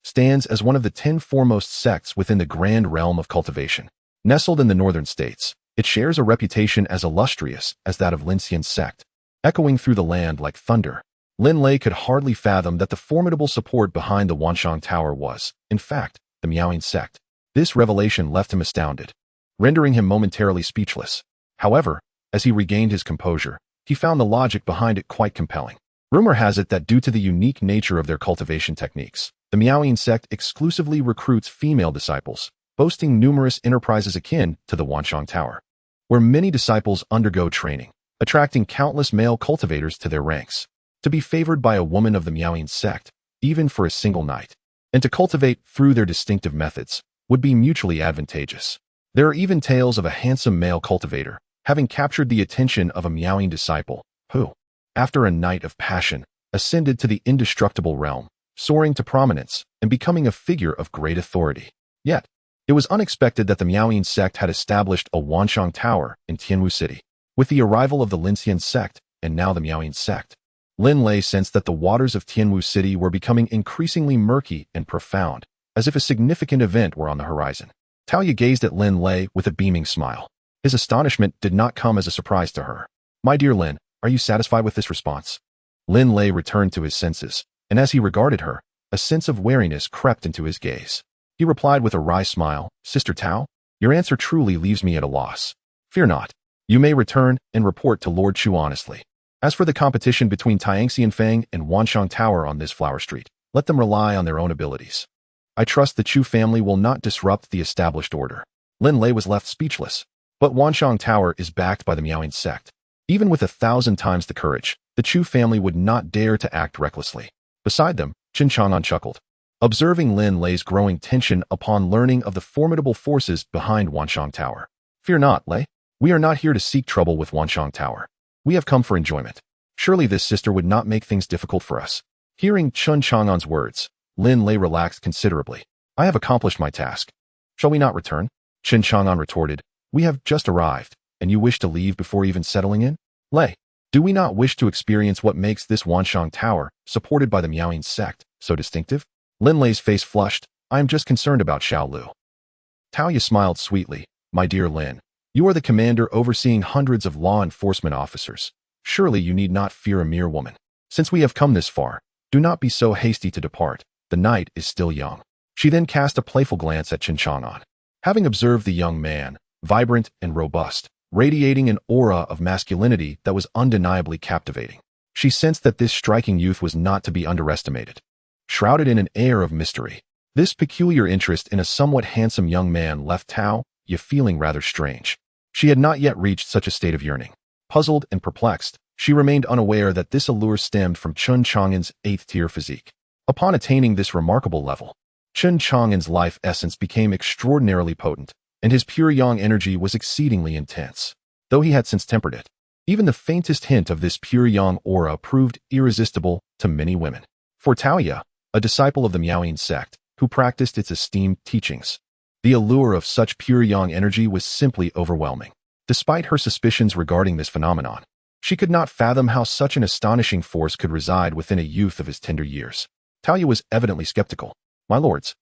stands as one of the 10 foremost sects within the grand realm of cultivation. Nestled in the northern states, it shares a reputation as illustrious as that of Linxian sect. Echoing through the land like thunder, Lin Lei could hardly fathom that the formidable support behind the Wanxiang Tower was, in fact, the Miaoying sect. This revelation left him astounded, rendering him momentarily speechless. However, as he regained his composure, he found the logic behind it quite compelling. Rumor has it that due to the unique nature of their cultivation techniques, the Miaoying sect exclusively recruits female disciples, boasting numerous enterprises akin to the Wanxiang Tower, where many disciples undergo training, attracting countless male cultivators to their ranks. To be favored by a woman of the Miaoying sect, even for a single night, and to cultivate through their distinctive methods, would be mutually advantageous. There are even tales of a handsome male cultivator having captured the attention of a Miaoying disciple, who, after a night of passion, ascended to the indestructible realm, soaring to prominence and becoming a figure of great authority. Yet, it was unexpected that the Miaoying sect had established a Wanxiang Tower in Tianwu City. With the arrival of the Linxian sect, and now the Miaoying sect, Lin Lei sensed that the waters of Tianwu City were becoming increasingly murky and profound, as if a significant event were on the horizon. Taoya gazed at Lin Lei with a beaming smile. His astonishment did not come as a surprise to her. "My dear Lin, are you satisfied with this response?" Lin Lei returned to his senses, and as he regarded her, a sense of wariness crept into his gaze. He replied with a wry smile, "Sister Tao, your answer truly leaves me at a loss. Fear not. You may return and report to Lord Chu honestly. As for the competition between Tianxian Fang and Wanxiang Tower on this flower street, let them rely on their own abilities. I trust the Chu family will not disrupt the established order." Lin Lei was left speechless. But Wanxiang Tower is backed by the Miaoying sect. Even with 1,000 times the courage, the Chu family would not dare to act recklessly. Beside them, Chen Chang'an chuckled, observing Lin Lei's growing tension upon learning of the formidable forces behind Wanxiang Tower. "Fear not, Lei. We are not here to seek trouble with Wanxiang Tower. We have come for enjoyment. Surely this sister would not make things difficult for us." Hearing Chen Chang'an's words, Lin Lei relaxed considerably. "I have accomplished my task. Shall we not return?" Chen Chang'an retorted, "We have just arrived, and you wish to leave before even settling in? Lei, do we not wish to experience what makes this Wanxiang Tower, supported by the Miaoying sect, so distinctive?" Lin Lei's face flushed. "I am just concerned about Xiao Lu." Taoya smiled sweetly. "My dear Lin, you are the commander overseeing hundreds of law enforcement officers. Surely you need not fear a mere woman. Since we have come this far, do not be so hasty to depart. The night is still young." She then cast a playful glance at Chen Chang'an. Having observed the young man, vibrant and robust, radiating an aura of masculinity that was undeniably captivating, she sensed that this striking youth was not to be underestimated. Shrouded in an air of mystery, this peculiar interest in a somewhat handsome young man left Taoya feeling rather strange. She had not yet reached such a state of yearning. Puzzled and perplexed, she remained unaware that this allure stemmed from Chen Chang'an's 8th-tier physique. Upon attaining this remarkable level, Chen Chang'an's life essence became extraordinarily potent, and his pure yang energy was exceedingly intense. Though he had since tempered it, even the faintest hint of this pure yang aura proved irresistible to many women. For Taoya, a disciple of the Miaoyin sect, who practiced its esteemed teachings, the allure of such pure yang energy was simply overwhelming. Despite her suspicions regarding this phenomenon, she could not fathom how such an astonishing force could reside within a youth of his tender years. Taoya was evidently skeptical. "My lords,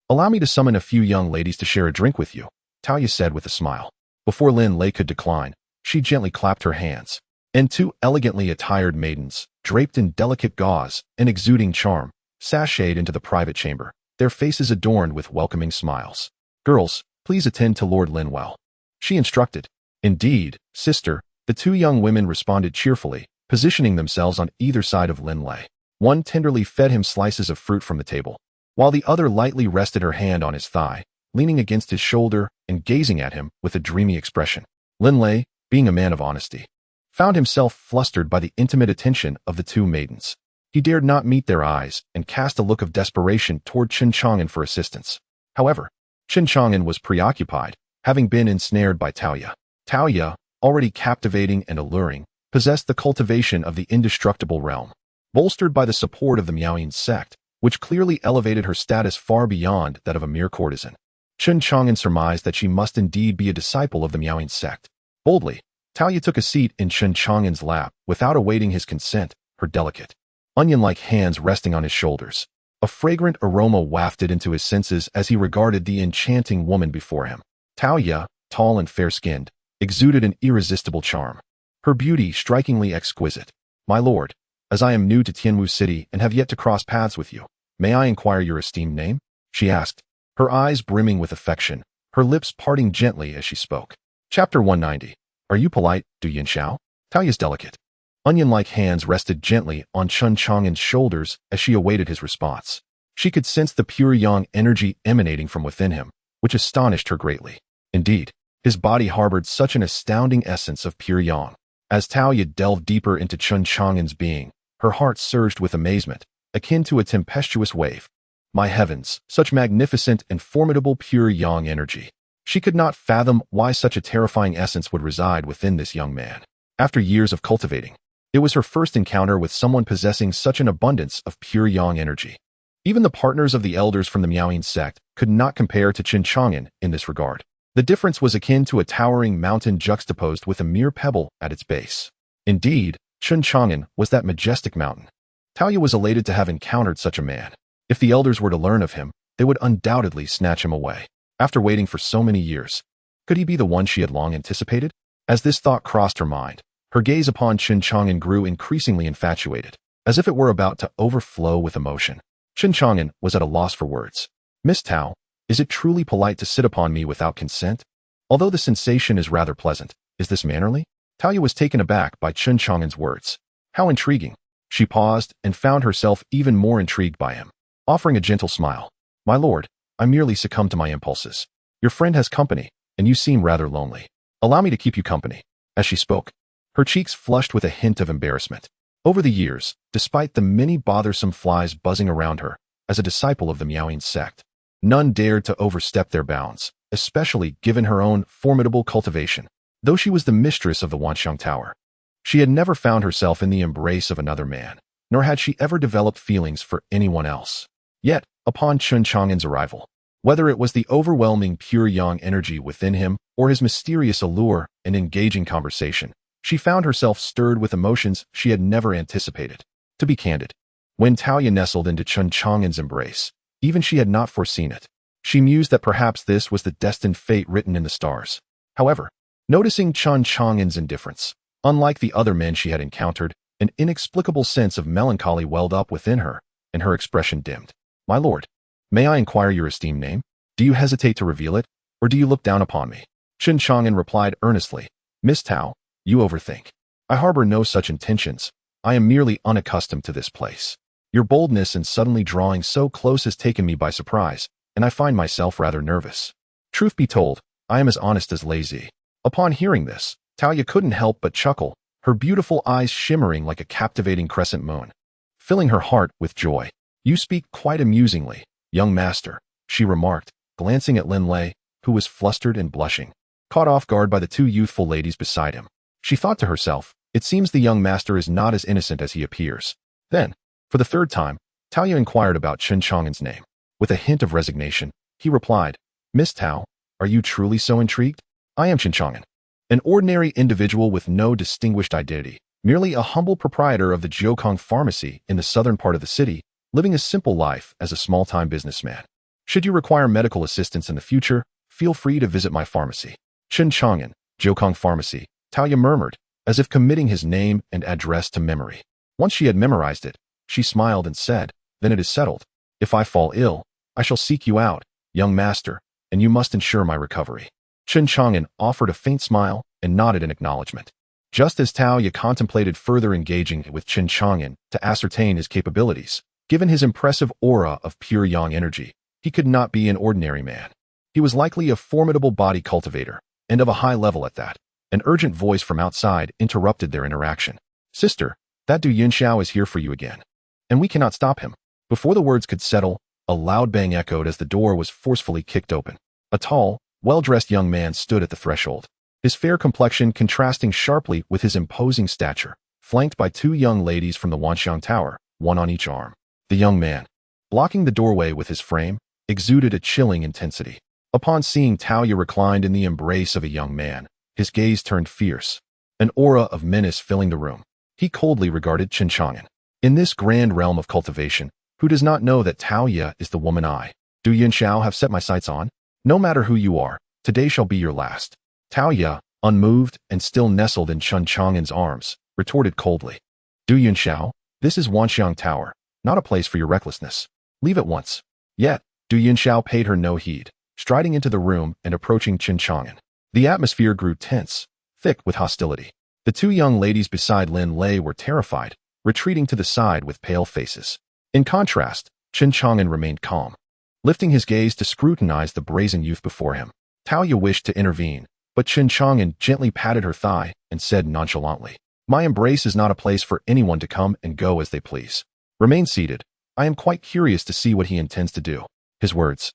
allow me to summon a few young ladies to share a drink with you," Taoya said with a smile. Before Lin Lei could decline, she gently clapped her hands, and two elegantly attired maidens, draped in delicate gauze and exuding charm, sashayed into the private chamber, their faces adorned with welcoming smiles. "Girls, please attend to Lord Linwell," she instructed. "Indeed, sister," the two young women responded cheerfully, positioning themselves on either side of Lin Lei. One tenderly fed him slices of fruit from the table, while the other lightly rested her hand on his thigh, leaning against his shoulder and gazing at him with a dreamy expression. Lin Lei, being a man of honesty, found himself flustered by the intimate attention of the two maidens. He dared not meet their eyes and cast a look of desperation toward Chen Chang'an for assistance. However, Chen Chang'an was preoccupied, having been ensnared by Taoya. Taoya, already captivating and alluring, possessed the cultivation of the indestructible realm. Bolstered by the support of the Miaoyin sect, which clearly elevated her status far beyond that of a mere courtesan, Chen Chang'an surmised that she must indeed be a disciple of the Miaoyin sect. Boldly, Taoya took a seat in Chen Chang'an's lap without awaiting his consent, her delicate, onion-like hands resting on his shoulders. A fragrant aroma wafted into his senses as he regarded the enchanting woman before him. Taoya, tall and fair-skinned, exuded an irresistible charm, her beauty strikingly exquisite. "My lord, as I am new to Tianwu City and have yet to cross paths with you, may I inquire your esteemed name?" she asked, her eyes brimming with affection, her lips parting gently as she spoke. Chapter 190. Are you polite, Du Yinxiao? Taoya's delicate, onion-like hands rested gently on Chen Chang'an's shoulders as she awaited his response. She could sense the pure yang energy emanating from within him, which astonished her greatly. Indeed, his body harbored such an astounding essence of pure yang. As Taoya delved deeper into Chen Chang'an's being, her heart surged with amazement, akin to a tempestuous wave. My heavens, such magnificent and formidable pure yang energy. She could not fathom why such a terrifying essence would reside within this young man. After years of cultivating, it was her first encounter with someone possessing such an abundance of pure yang energy. Even the partners of the elders from the Miaoyin sect could not compare to Chen Chang'an in this regard. The difference was akin to a towering mountain juxtaposed with a mere pebble at its base. Indeed, Chen Chang'an was that majestic mountain. Taoya was elated to have encountered such a man. If the elders were to learn of him, they would undoubtedly snatch him away. After waiting for so many years, could he be the one she had long anticipated? As this thought crossed her mind, her gaze upon Chen Chang'an grew increasingly infatuated, as if it were about to overflow with emotion. Chen Chang'an was at a loss for words. "Miss Tao, is it truly polite to sit upon me without consent? Although the sensation is rather pleasant, is this mannerly?" Taoya was taken aback by Chen Chang'an's words. How intriguing. She paused and found herself even more intrigued by him. Offering a gentle smile, "My lord, I merely succumbed to my impulses. Your friend has company, and you seem rather lonely. Allow me to keep you company." As she spoke, her cheeks flushed with a hint of embarrassment. Over the years, despite the many bothersome flies buzzing around her, as a disciple of the Miaoyin sect, none dared to overstep their bounds, especially given her own formidable cultivation. Though she was the mistress of the Wanxiang Tower, she had never found herself in the embrace of another man, nor had she ever developed feelings for anyone else. Yet, upon Chen Chang'an's arrival, whether it was the overwhelming pure yang energy within him or his mysterious allure and engaging conversation, she found herself stirred with emotions she had never anticipated. To be candid, when Taoya nestled into Chen Chang'an's embrace, even she had not foreseen it. She mused that perhaps this was the destined fate written in the stars. However, noticing Chen Chang'an's indifference, unlike the other men she had encountered, an inexplicable sense of melancholy welled up within her, and her expression dimmed. "My lord, may I inquire your esteemed name? Do you hesitate to reveal it, or do you look down upon me?" Chen Chang'an replied earnestly, "Miss Tao, you overthink. I harbor no such intentions. I am merely unaccustomed to this place. Your boldness in suddenly drawing so close has taken me by surprise, and I find myself rather nervous. Truth be told, I am as honest as lazy. Upon hearing this, Talia couldn't help but chuckle, her beautiful eyes shimmering like a captivating crescent moon, filling her heart with joy. "You speak quite amusingly, young master," she remarked, glancing at Lin Lei, who was flustered and blushing, caught off guard by the two youthful ladies beside him. She thought to herself, it seems the young master is not as innocent as he appears. Then, for the third time, Talia inquired about Chen Chang'an's name. With a hint of resignation, he replied, "Miss Tao, are you truly so intrigued? I am Chen Chang'an, an ordinary individual with no distinguished identity, merely a humble proprietor of the Jiukong pharmacy in the southern part of the city, living a simple life as a small-time businessman. Should you require medical assistance in the future, feel free to visit my pharmacy." Chen Chang'an, Jiukong pharmacy, Talia murmured, as if committing his name and address to memory. Once she had memorized it, she smiled and said, "Then it is settled. If I fall ill, I shall seek you out, young master, and you must ensure my recovery." Chen Chang'an offered a faint smile and nodded in acknowledgement. Just as Talia contemplated further engaging with Chen Chang'an to ascertain his capabilities, given his impressive aura of pure yang energy, he could not be an ordinary man. He was likely a formidable body cultivator, and of a high level at that. An urgent voice from outside interrupted their interaction. "Sister, that Du Yunxiao is here for you again. And we cannot stop him." Before the words could settle, a loud bang echoed as the door was forcefully kicked open. A tall, well-dressed young man stood at the threshold, his fair complexion contrasting sharply with his imposing stature, flanked by two young ladies from the Wanxiang Tower, one on each arm. The young man, blocking the doorway with his frame, exuded a chilling intensity. Upon seeing Talia reclined in the embrace of a young man, his gaze turned fierce, an aura of menace filling the room. He coldly regarded Chen Chang'an. In this grand realm of cultivation, who does not know that Talia is the woman I, Du Yunxiao, have set my sights on? No matter who you are, today shall be your last. Talia, unmoved and still nestled in Chen Chang'an's arms, retorted coldly, "Du Yunxiao, this is Wanxiang Tower, not a place for your recklessness. Leave at once." Yet, Du Yunxiao paid her no heed, striding into the room and approaching Chen Chang'an. The atmosphere grew tense, thick with hostility. The two young ladies beside Lin Lei were terrified, retreating to the side with pale faces. In contrast, Chen Chang'an remained calm, lifting his gaze to scrutinize the brazen youth before him. Talia wished to intervene, but Chen Chang'an gently patted her thigh and said nonchalantly, "My embrace is not a place for anyone to come and go as they please. Remain seated. I am quite curious to see what he intends to do." His words,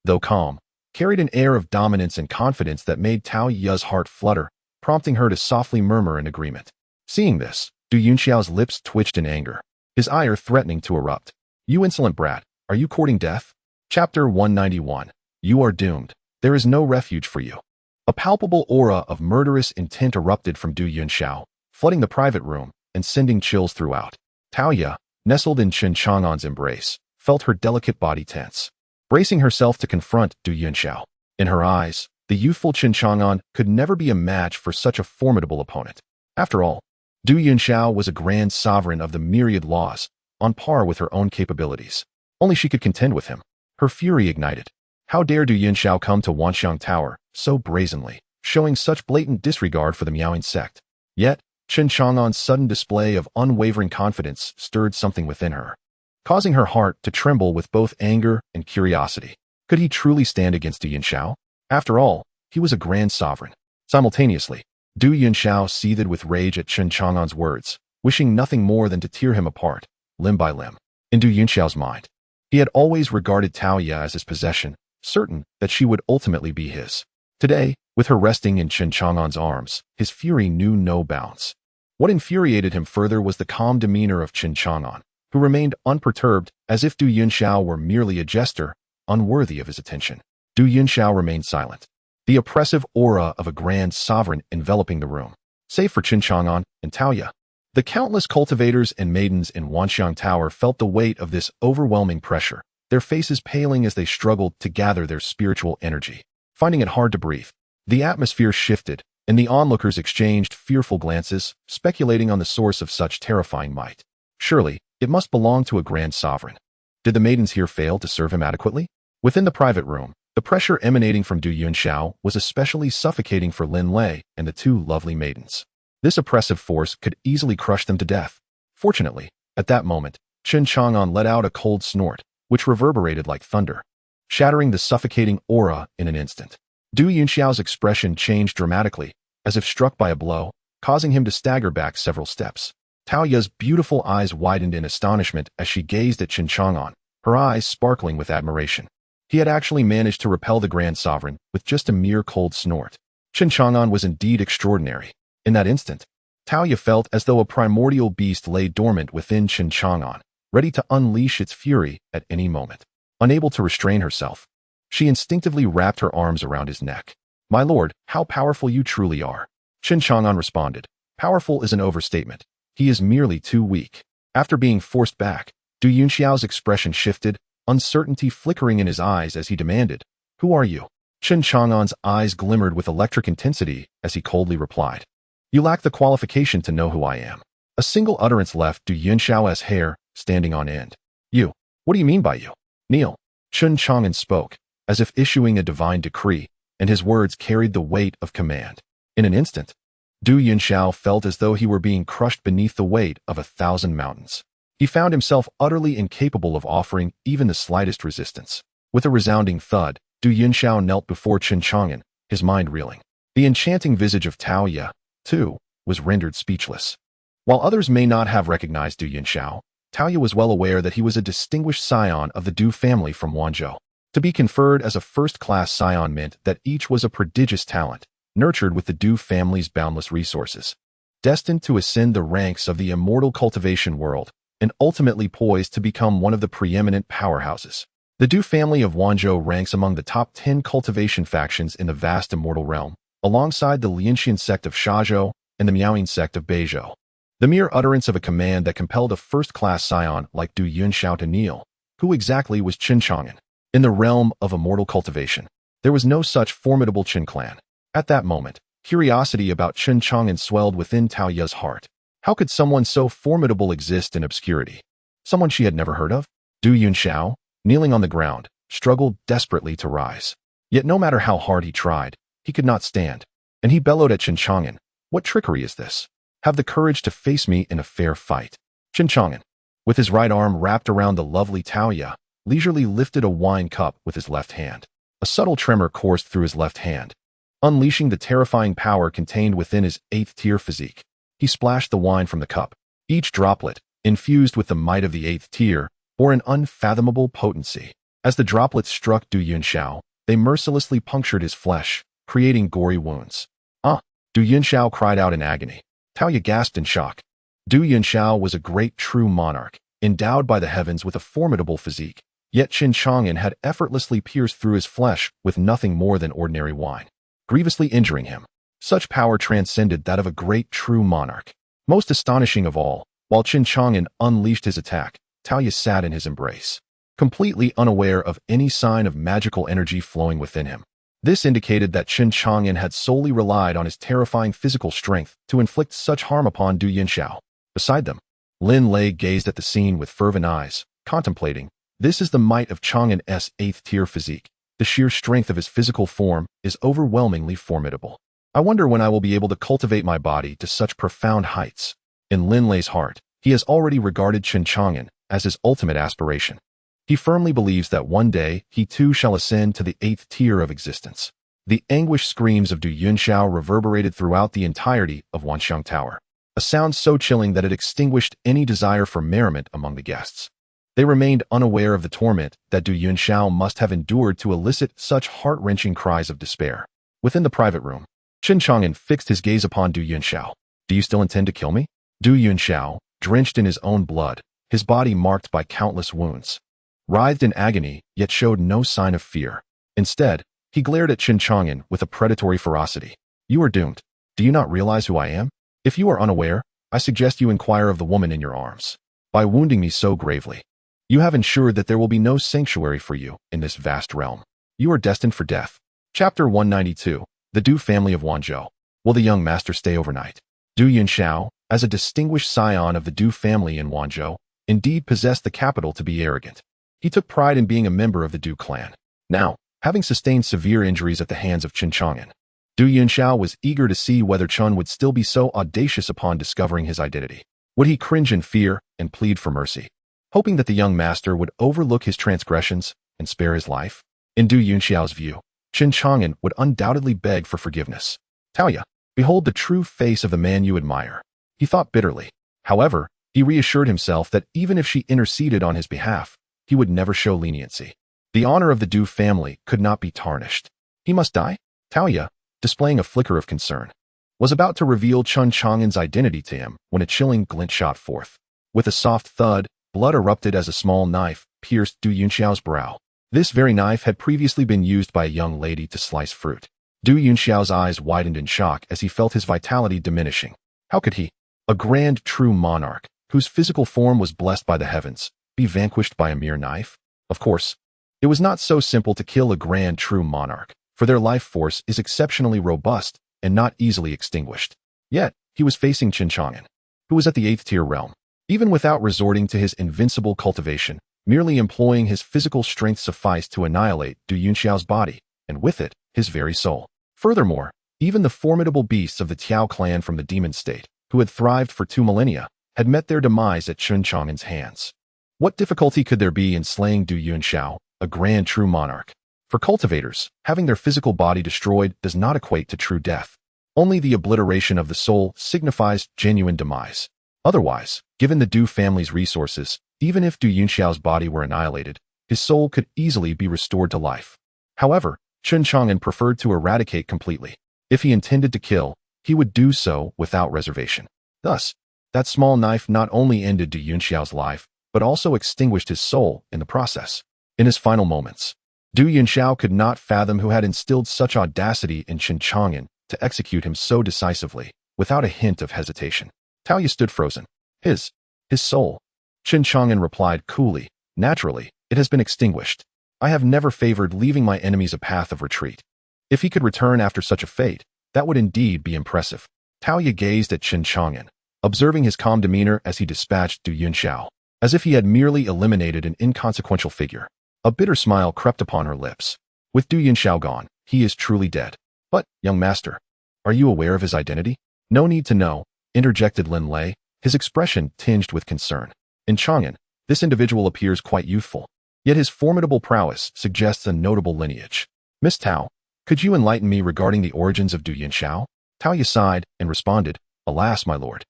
though calm, carried an air of dominance and confidence that made Talia's heart flutter, prompting her to softly murmur in agreement. Seeing this, Du Yunxiao's lips twitched in anger, his ire threatening to erupt. "You insolent brat, are you courting death?" Chapter 191. You are doomed. There is no refuge for you. A palpable aura of murderous intent erupted from Du Yunxiao, flooding the private room and sending chills throughout. Talia, nestled in Chen Chang'an's embrace, felt her delicate body tense, bracing herself to confront Du Yunxiao. In her eyes, the youthful Chen Chang'an could never be a match for such a formidable opponent. After all, Du Yunxiao was a grand sovereign of the myriad laws, on par with her own capabilities. Only she could contend with him. Her fury ignited. How dare Du Yunxiao come to Wanxiang Tower so brazenly, showing such blatant disregard for the Miaoing sect? Yet, Chen Chang'an's sudden display of unwavering confidence stirred something within her, causing her heart to tremble with both anger and curiosity. Could he truly stand against Du Yunxiao? After all, he was a grand sovereign. Simultaneously, Du Yunxiao seethed with rage at Chen Chang'an's words, wishing nothing more than to tear him apart, limb by limb. In Du Yunxiao's mind, he had always regarded Talia as his possession, certain that she would ultimately be his. Today, with her resting in Chen Chang'an's arms, his fury knew no bounds. What infuriated him further was the calm demeanor of Chen Chang'an, who remained unperturbed as if Du Yunxiao were merely a jester, unworthy of his attention. Du Yunxiao remained silent, the oppressive aura of a grand sovereign enveloping the room. Save for Chen Chang'an and Talia, the countless cultivators and maidens in Wanxiang Tower felt the weight of this overwhelming pressure, their faces paling as they struggled to gather their spiritual energy. Finding it hard to breathe, the atmosphere shifted, and the onlookers exchanged fearful glances, speculating on the source of such terrifying might. Surely, it must belong to a grand sovereign. Did the maidens here fail to serve him adequately? Within the private room, the pressure emanating from Du Yunxiao was especially suffocating for Lin Lei and the two lovely maidens. This oppressive force could easily crush them to death. Fortunately, at that moment, Chen Chang'an let out a cold snort, which reverberated like thunder, shattering the suffocating aura in an instant. Du Yunxiao's expression changed dramatically, as if struck by a blow, causing him to stagger back several steps. Tao Ya's beautiful eyes widened in astonishment as she gazed at Chen Chang'an, her eyes sparkling with admiration. He had actually managed to repel the Grand Sovereign with just a mere cold snort. Chen Chang'an was indeed extraordinary. In that instant, Tao Ya felt as though a primordial beast lay dormant within Chen Chang'an, ready to unleash its fury at any moment. Unable to restrain herself, she instinctively wrapped her arms around his neck. "My lord, how powerful you truly are." Chen Chang'an responded. "Powerful is an overstatement. He is merely too weak." After being forced back, Du Yunxiao's expression shifted, uncertainty flickering in his eyes as he demanded, "Who are you?" Chen Chang'an's eyes glimmered with electric intensity as he coldly replied, "You lack the qualification to know who I am." A single utterance left Du Yunxiao's hair standing on end. "You? What do you mean by you?" "Kneel." Chen Chang'an spoke, as if issuing a divine decree, and his words carried the weight of command. In an instant, Du Yunxiao felt as though he were being crushed beneath the weight of 1,000 mountains. He found himself utterly incapable of offering even the slightest resistance. With a resounding thud, Du Yunxiao knelt before Chen Chang'an, his mind reeling. The enchanting visage of Tao Ya, too, was rendered speechless. While others may not have recognized Du Yunxiao, Tao Ya was well aware that he was a distinguished scion of the Du family from Wanzhou. To be conferred as a first-class scion meant that each was a prodigious talent, nurtured with the Du family's boundless resources, destined to ascend the ranks of the immortal cultivation world, and ultimately poised to become one of the preeminent powerhouses. The Du family of Wanzhou ranks among the top 10 cultivation factions in the vast immortal realm, alongside the Lianxian sect of Shazhou and the Miaoying sect of Beizhou. The mere utterance of a command that compelled a first-class scion like Du Yunxiao to kneel. Who exactly was Chen Chang'an? In the realm of immortal cultivation, there was no such formidable Chen clan. At that moment, curiosity about Chen Chang'an swelled within Tao Ya's heart. How could someone so formidable exist in obscurity? Someone she had never heard of? Du Yunxiao, kneeling on the ground, struggled desperately to rise. Yet no matter how hard he tried, he could not stand. And he bellowed at Chen Chang'an, "What trickery is this? Have the courage to face me in a fair fight." Chen Chang'an, with his right arm wrapped around the lovely Tao Ya, leisurely lifted a wine cup with his left hand. A subtle tremor coursed through his left hand, unleashing the terrifying power contained within his 8th-tier physique. He splashed the wine from the cup. Each droplet, infused with the might of the 8th tier, bore an unfathomable potency. As the droplets struck Du Yunxiao, they mercilessly punctured his flesh, creating gory wounds. "Ah!" Du Yunxiao cried out in agony. Tao Ya gasped in shock. Du Yunxiao was a great true monarch, endowed by the heavens with a formidable physique. Yet Chen Chang'an had effortlessly pierced through his flesh with nothing more than ordinary wine, grievously injuring him. Such power transcended that of a great true monarch. Most astonishing of all, while Chen Chang'an unleashed his attack, Tao Ya sat in his embrace, completely unaware of any sign of magical energy flowing within him. This indicated that Chen Chang'an had solely relied on his terrifying physical strength to inflict such harm upon Du Yunxiao. Beside them, Lin Lei gazed at the scene with fervent eyes, contemplating. This is the might of Chang'an's 8th-tier physique. The sheer strength of his physical form is overwhelmingly formidable. I wonder when I will be able to cultivate my body to such profound heights. In Lin Lei's heart, he has already regarded Chen Chang'an as his ultimate aspiration. He firmly believes that one day he too shall ascend to the 8th tier of existence. The anguished screams of Du Yunxiao reverberated throughout the entirety of Wanxiang Tower, a sound so chilling that it extinguished any desire for merriment among the guests. They remained unaware of the torment that Du Yunxiao must have endured to elicit such heart-wrenching cries of despair. Within the private room, Chen Chang'an fixed his gaze upon Du Yunxiao. "Do you still intend to kill me?" Du Yunxiao, drenched in his own blood, his body marked by countless wounds, writhed in agony yet showed no sign of fear. Instead, he glared at Chen Chang'an with a predatory ferocity. "You are doomed. Do you not realize who I am? If you are unaware, I suggest you inquire of the woman in your arms. By wounding me so gravely, you have ensured that there will be no sanctuary for you in this vast realm. You are destined for death." Chapter 192. The Du family of Wanzhou. Will the young master stay overnight? Du Yunxiao, as a distinguished scion of the Du family in Wanzhou, indeed possessed the capital to be arrogant. He took pride in being a member of the Du clan. Now, having sustained severe injuries at the hands of Chen Chang'an, Du Yunxiao was eager to see whether Chen would still be so audacious upon discovering his identity. Would he cringe in fear and plead for mercy, hoping that the young master would overlook his transgressions and spare his life? In Du Yunxiao's view, Chen Chang'an would undoubtedly beg for forgiveness. Taoya, behold the true face of the man you admire, he thought bitterly. However, he reassured himself that even if she interceded on his behalf, he would never show leniency. The honor of the Du family could not be tarnished. He must die? Taoya, displaying a flicker of concern, was about to reveal Chen Chang'an's identity to him when a chilling glint shot forth. With a soft thud, blood erupted as a small knife pierced Du Yunxiao's brow. This very knife had previously been used by a young lady to slice fruit. Du Yunxiao's eyes widened in shock as he felt his vitality diminishing. How could he, a grand true monarch, whose physical form was blessed by the heavens, be vanquished by a mere knife? Of course, it was not so simple to kill a grand true monarch, for their life force is exceptionally robust and not easily extinguished. Yet, he was facing Chen Chang'an, who was at the 8th tier realm. Even without resorting to his invincible cultivation, merely employing his physical strength sufficed to annihilate Du Yunxiao's body, and with it, his very soul. Furthermore, even the formidable beasts of the Tiao clan from the demon state, who had thrived for 2 millennia, had met their demise at Chen Chang'an's hands. What difficulty could there be in slaying Du Yunxiao, a grand true monarch? For cultivators, having their physical body destroyed does not equate to true death. Only the obliteration of the soul signifies genuine demise. Otherwise, given the Du family's resources, even if Du Yunxiao's body were annihilated, his soul could easily be restored to life. However, Chen Chang'an preferred to eradicate completely. If he intended to kill, he would do so without reservation. Thus, that small knife not only ended Du Yunxiao's life, but also extinguished his soul in the process. In his final moments, Du Yunxiao could not fathom who had instilled such audacity in Chen Chang'an to execute him so decisively, without a hint of hesitation. Taoya stood frozen. His soul. Chen Chang'an replied coolly, naturally, it has been extinguished. I have never favored leaving my enemies a path of retreat. If he could return after such a fate, that would indeed be impressive. Taoya gazed at Chen Chang'an, observing his calm demeanor as he dispatched Du Yunxiao, as if he had merely eliminated an inconsequential figure. A bitter smile crept upon her lips. With Du Yunxiao gone, he is truly dead. But, young master, are you aware of his identity? No need to know, interjected Lin Lei, his expression tinged with concern. In Chang'an, this individual appears quite youthful, yet his formidable prowess suggests a notable lineage. Miss Tao, could you enlighten me regarding the origins of Du Yunxiao? Taoya sighed and responded, alas, my lord.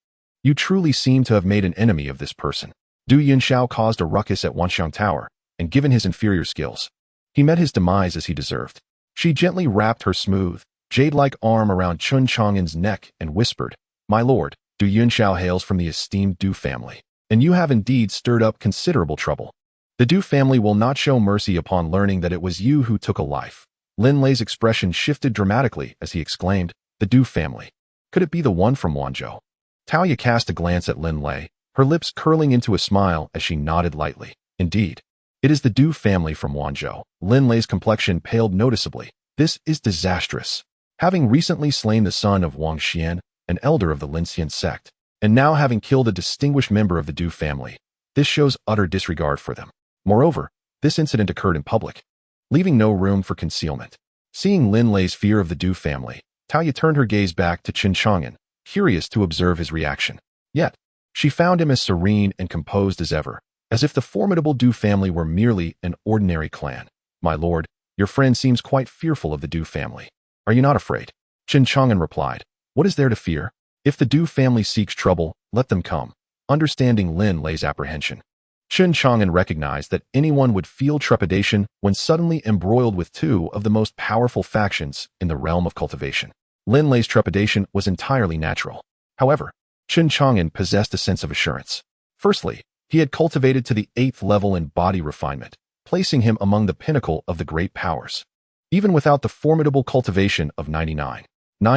You truly seem to have made an enemy of this person. Du Yunxiao caused a ruckus at Wanxiang Tower, and given his inferior skills, he met his demise as he deserved. She gently wrapped her smooth, jade-like arm around Chen Chang'an's neck and whispered, my lord, Du Yunxiao hails from the esteemed Du family, and you have indeed stirred up considerable trouble. The Du family will not show mercy upon learning that it was you who took a life. Lin Lei's expression shifted dramatically as he exclaimed, the Du family. Could it be the one from Wanzhou? Taoya cast a glance at Lin Lei, her lips curling into a smile as she nodded lightly. Indeed, it is the Du family from Wanzhou. Lin Lei's complexion paled noticeably. This is disastrous. Having recently slain the son of Wang Xian, an elder of the Linxian sect, and now having killed a distinguished member of the Du family, this shows utter disregard for them. Moreover, this incident occurred in public, leaving no room for concealment. Seeing Lin Lei's fear of the Du family, Taoya turned her gaze back to Chen Chang'an, curious to observe his reaction. Yet, she found him as serene and composed as ever, as if the formidable Du family were merely an ordinary clan. My lord, your friend seems quite fearful of the Du family. Are you not afraid? Chen Chang'an replied, what is there to fear? If the Du family seeks trouble, let them come. Understanding Lin Lei's apprehension, Chen Chang'an recognized that anyone would feel trepidation when suddenly embroiled with two of the most powerful factions in the realm of cultivation. Lin Lei's trepidation was entirely natural. However, Chen Chang'an possessed a sense of assurance. Firstly, he had cultivated to the 8th level in body refinement, placing him among the pinnacle of the great powers, even without the formidable cultivation of 9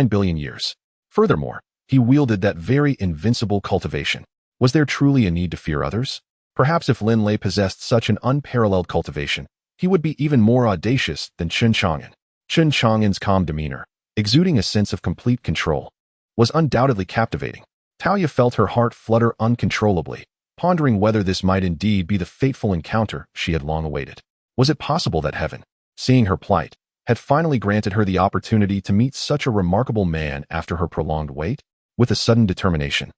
billion years. Furthermore, he wielded that very invincible cultivation. Was there truly a need to fear others? Perhaps if Lin Lei possessed such an unparalleled cultivation, he would be even more audacious than Chen Chang'an. Chen Chang'an's calm demeanor, exuding a sense of complete control, was undoubtedly captivating. Taoya felt her heart flutter uncontrollably, pondering whether this might indeed be the fateful encounter she had long awaited. Was it possible that heaven, seeing her plight, had finally granted her the opportunity to meet such a remarkable man after her prolonged wait? With a sudden determination,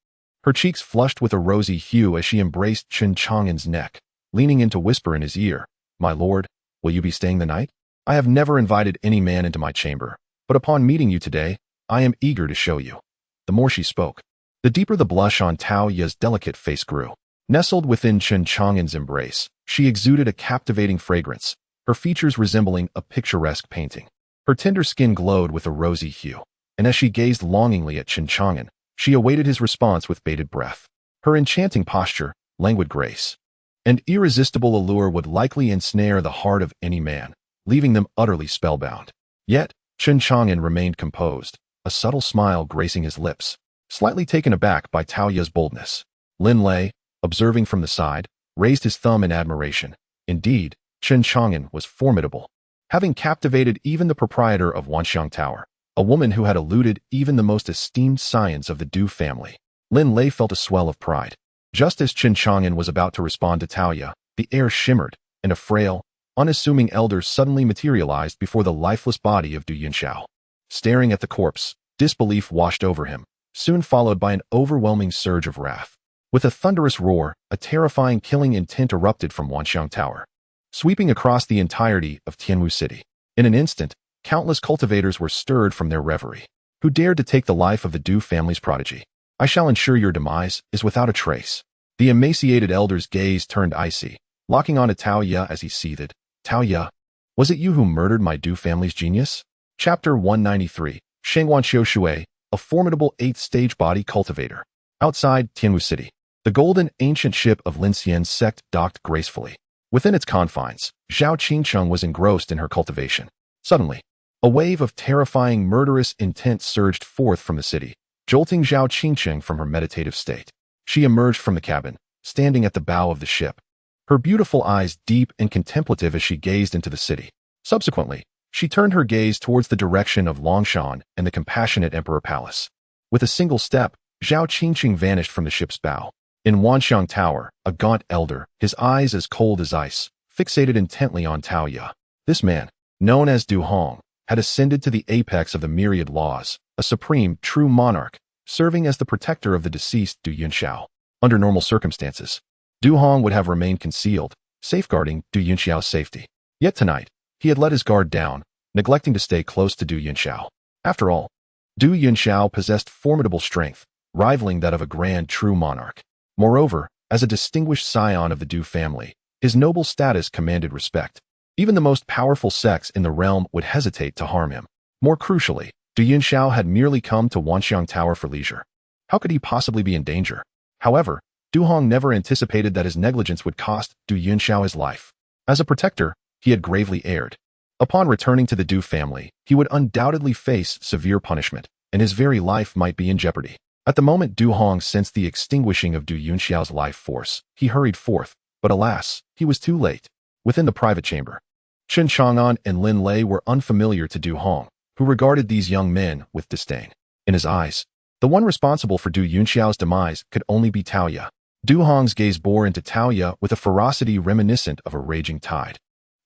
her cheeks flushed with a rosy hue as she embraced Chen Chang'an's neck, leaning in to whisper in his ear, my lord, will you be staying the night? I have never invited any man into my chamber, but upon meeting you today, I am eager to show you. The more she spoke, the deeper the blush on Tao Ya's delicate face grew. Nestled within Chen Chang'an's embrace, she exuded a captivating fragrance, her features resembling a picturesque painting. Her tender skin glowed with a rosy hue, and as she gazed longingly at Chen Chang'an, she awaited his response with bated breath. Her enchanting posture, languid grace, and irresistible allure would likely ensnare the heart of any man, leaving them utterly spellbound. Yet, Chen Chang'an remained composed, a subtle smile gracing his lips, slightly taken aback by Tao Ya's boldness. Lin Lei, observing from the side, raised his thumb in admiration. Indeed, Chen Chang'an was formidable, having captivated even the proprietor of Wanxiang Tower, a woman who had eluded even the most esteemed scions of the Du family. Lin Lei felt a swell of pride. Just as Chen Chang'an was about to respond to Tao Ya, the air shimmered, and a frail, unassuming elder suddenly materialized before the lifeless body of Du Yunxiao. Staring at the corpse, disbelief washed over him, soon followed by an overwhelming surge of wrath. With a thunderous roar, a terrifying killing intent erupted from Wanxiang Tower, sweeping across the entirety of Tianwu City. In an instant, countless cultivators were stirred from their reverie. Who dared to take the life of the Du family's prodigy? I shall ensure your demise is without a trace. The emaciated elder's gaze turned icy, locking onto Tao Ya as he seethed. Tao Ya, was it you who murdered my Du family's genius? Chapter 193, Shangwan Xiushui, a formidable 8th-stage body cultivator. Outside Tianwu City, the golden ancient ship of Lin Xian's sect docked gracefully. Within its confines, Zhao Qingcheng was engrossed in her cultivation. Suddenly, a wave of terrifying murderous intent surged forth from the city, jolting Zhao Qingcheng from her meditative state. She emerged from the cabin, standing at the bow of the ship, her beautiful eyes deep and contemplative as she gazed into the city. Subsequently, she turned her gaze towards the direction of Longshan and the compassionate Emperor Palace. With a single step, Zhao Qingcheng vanished from the ship's bow. In Wanxiang Tower, a gaunt elder, his eyes as cold as ice, fixated intently on Tao Ya. This man, known as Du Hong, had ascended to the apex of the myriad laws, a supreme, true monarch, serving as the protector of the deceased Du Yunxiao. Under normal circumstances, Du Hong would have remained concealed, safeguarding Du Yunxiao's safety. Yet tonight, he had let his guard down, neglecting to stay close to Du Yunxiao. After all, Du Yunxiao possessed formidable strength, rivaling that of a grand true monarch. Moreover, as a distinguished scion of the Du family, his noble status commanded respect. Even the most powerful sects in the realm would hesitate to harm him. More crucially, Du Yunxiao had merely come to Wanxiang Tower for leisure. How could he possibly be in danger? However, Du Hong never anticipated that his negligence would cost Du Yunxiao his life. As a protector, he had gravely erred. Upon returning to the Du family, he would undoubtedly face severe punishment, and his very life might be in jeopardy. At the moment Du Hong sensed the extinguishing of Du Yunxiao's life force, he hurried forth, but alas, he was too late. Within the private chamber, Chen Chang'an and Lin Lei were unfamiliar to Du Hong, who regarded these young men with disdain. In his eyes, the one responsible for Du Yunxiao's demise could only be Tao Ya. Du Hong's gaze bore into Tao Ya with a ferocity reminiscent of a raging tide.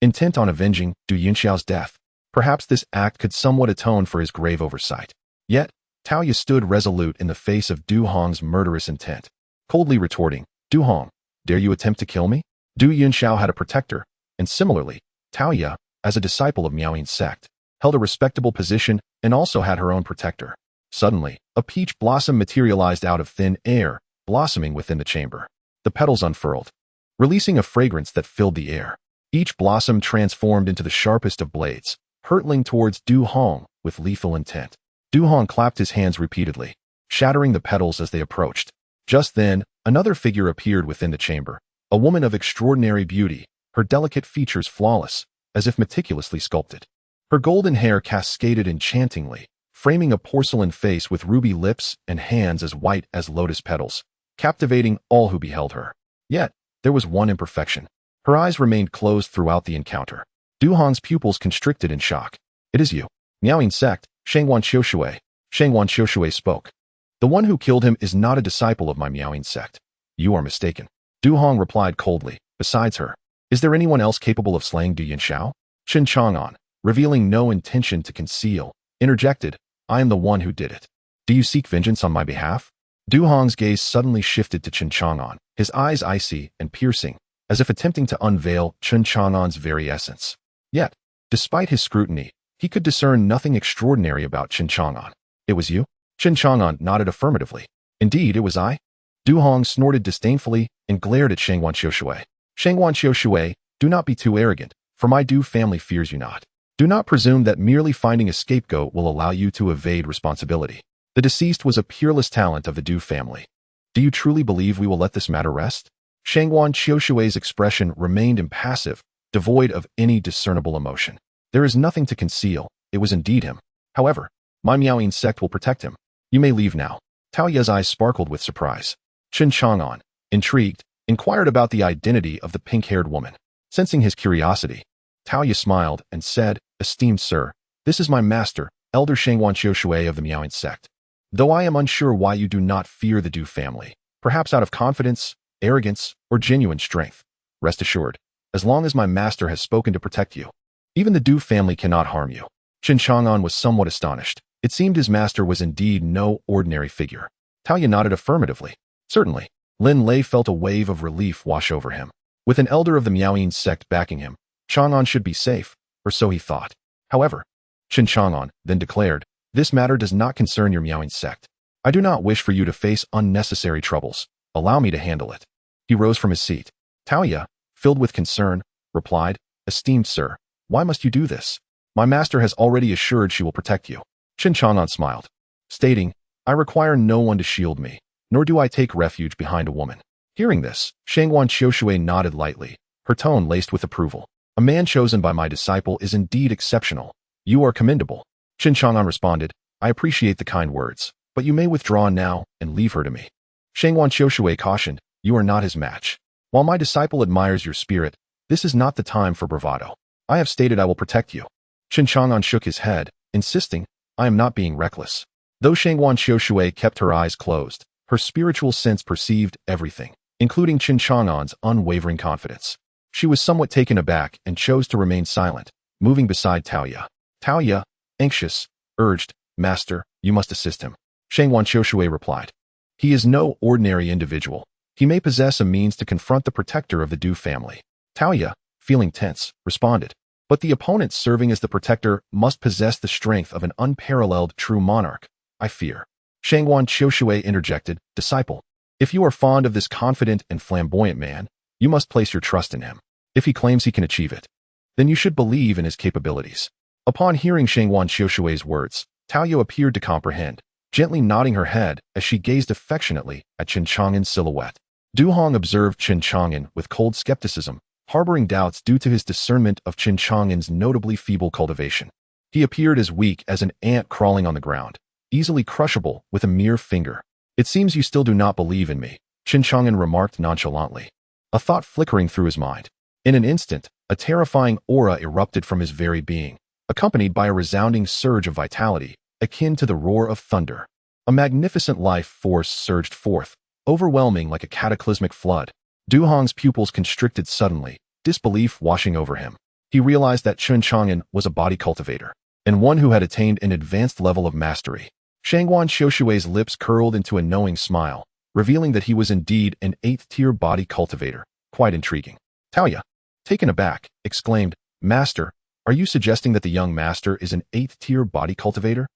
Intent on avenging Du Yunxiao's death, perhaps this act could somewhat atone for his grave oversight. Yet, Tao Ya stood resolute in the face of Du Hong's murderous intent, coldly retorting, Du Hong, dare you attempt to kill me? Du Yunxiao had a protector, and similarly, Tao Ya, as a disciple of Miaoyin's sect, held a respectable position and also had her own protector. Suddenly, a peach blossom materialized out of thin air, blossoming within the chamber. The petals unfurled, releasing a fragrance that filled the air. Each blossom transformed into the sharpest of blades, hurtling towards Du Hong with lethal intent. Du Hong clapped his hands repeatedly, shattering the petals as they approached. Just then, another figure appeared within the chamber, a woman of extraordinary beauty, her delicate features flawless, as if meticulously sculpted. Her golden hair cascaded enchantingly, framing a porcelain face with ruby lips and hands as white as lotus petals, captivating all who beheld her. Yet, there was one imperfection. Her eyes remained closed throughout the encounter. Du Hong's pupils constricted in shock. It is you. Miaoyin sect, Shangwan Xiushui. Shangwan Xiushui spoke. The one who killed him is not a disciple of my Miaoyin sect. You are mistaken. Du Hong replied coldly. Besides her, is there anyone else capable of slaying Du Yunxiao? Chen Chang'an, revealing no intention to conceal, interjected, I am the one who did it. Do you seek vengeance on my behalf? Du Hong's gaze suddenly shifted to Chen Chang'an, his eyes icy and piercing, as if attempting to unveil Chen Chang'an's very essence. Yet, Despite his scrutiny, he could discern nothing extraordinary about Chen Chang'an. It was you? Chen Chang'an nodded affirmatively. Indeed, it was I. Du Hong snorted disdainfully and glared at Shangwan Xiushui. Shangwan Xiushui, do not be too arrogant, for my Du family fears you not. Do not presume that merely finding a scapegoat will allow you to evade responsibility. The deceased was a peerless talent of the Du family. Do you truly believe we will let this matter rest? Shangwan Xiushui's expression remained impassive, devoid of any discernible emotion. There is nothing to conceal, it was indeed him. However, my Miaoyin sect will protect him. You may leave now. Tao Ye's eyes sparkled with surprise. Chen Chang'an, intrigued, inquired about the identity of the pink-haired woman. Sensing his curiosity, Tao Ye smiled and said, Esteemed sir, this is my master, Elder Shangwan Xiushui of the Miaoyin sect. Though I am unsure why you do not fear the Du family, perhaps out of confidence, arrogance, or genuine strength, rest assured, as long as my master has spoken to protect you, even the Du family cannot harm you. Chen Chang'an was somewhat astonished. It seemed his master was indeed no ordinary figure. Tao Ye nodded affirmatively. Certainly. Lin Lei felt a wave of relief wash over him. With an elder of the Miaoyin sect backing him, Chang'an should be safe, or so he thought. However, Chen Chang'an then declared, this matter does not concern your Miaoyin sect. I do not wish for you to face unnecessary troubles. Allow me to handle it. He rose from his seat. Tao Ye, filled with concern, replied, Esteemed sir, why must you do this? My master has already assured she will protect you. Chen Chang'an smiled, stating, I require no one to shield me, nor do I take refuge behind a woman. Hearing this, Shangwan Xiushui nodded lightly, her tone laced with approval. A man chosen by my disciple is indeed exceptional. You are commendable. Chen Chang'an responded, I appreciate the kind words, but you may withdraw now and leave her to me. Shangwan Xiushui cautioned, you are not his match. While my disciple admires your spirit, this is not the time for bravado. I have stated I will protect you. Chen Chang'an shook his head, insisting, I am not being reckless. Though Shangwan Xiushui kept her eyes closed, her spiritual sense perceived everything, including Chen Chang'an's unwavering confidence. She was somewhat taken aback and chose to remain silent, moving beside Tao Ye. Tao Ye, anxious, urged, Master, you must assist him. Shangwan Xiushui replied. He is no ordinary individual. He may possess a means to confront the protector of the Du family. Tao Ye, feeling tense, responded. But the opponent serving as the protector must possess the strength of an unparalleled true monarch, I fear. Shangwan Xiushui interjected, Disciple, if you are fond of this confident and flamboyant man, you must place your trust in him. If he claims he can achieve it, then you should believe in his capabilities. Upon hearing Shangwan Xiushui's words, Tao Ye appeared to comprehend, gently nodding her head as she gazed affectionately at Chen Chang'an's silhouette. Du Hong observed Chen Chang'an with cold skepticism, harboring doubts due to his discernment of Chen Chang'an's notably feeble cultivation. He appeared as weak as an ant crawling on the ground, easily crushable with a mere finger. It seems you still do not believe in me, Chen Chang'an remarked nonchalantly, a thought flickering through his mind. In an instant, a terrifying aura erupted from his very being, accompanied by a resounding surge of vitality, akin to the roar of thunder. A magnificent life force surged forth, overwhelming like a cataclysmic flood. Du Hong's pupils constricted suddenly, disbelief washing over him. He realized that Chen Chang'an was a body cultivator, and one who had attained an advanced level of mastery. Shangwan Xiushui's lips curled into a knowing smile, revealing that he was indeed an 8th-tier body cultivator. Quite intriguing. Tao Ye, taken aback, exclaimed, Master, are you suggesting that the young master is an 8th-tier body cultivator?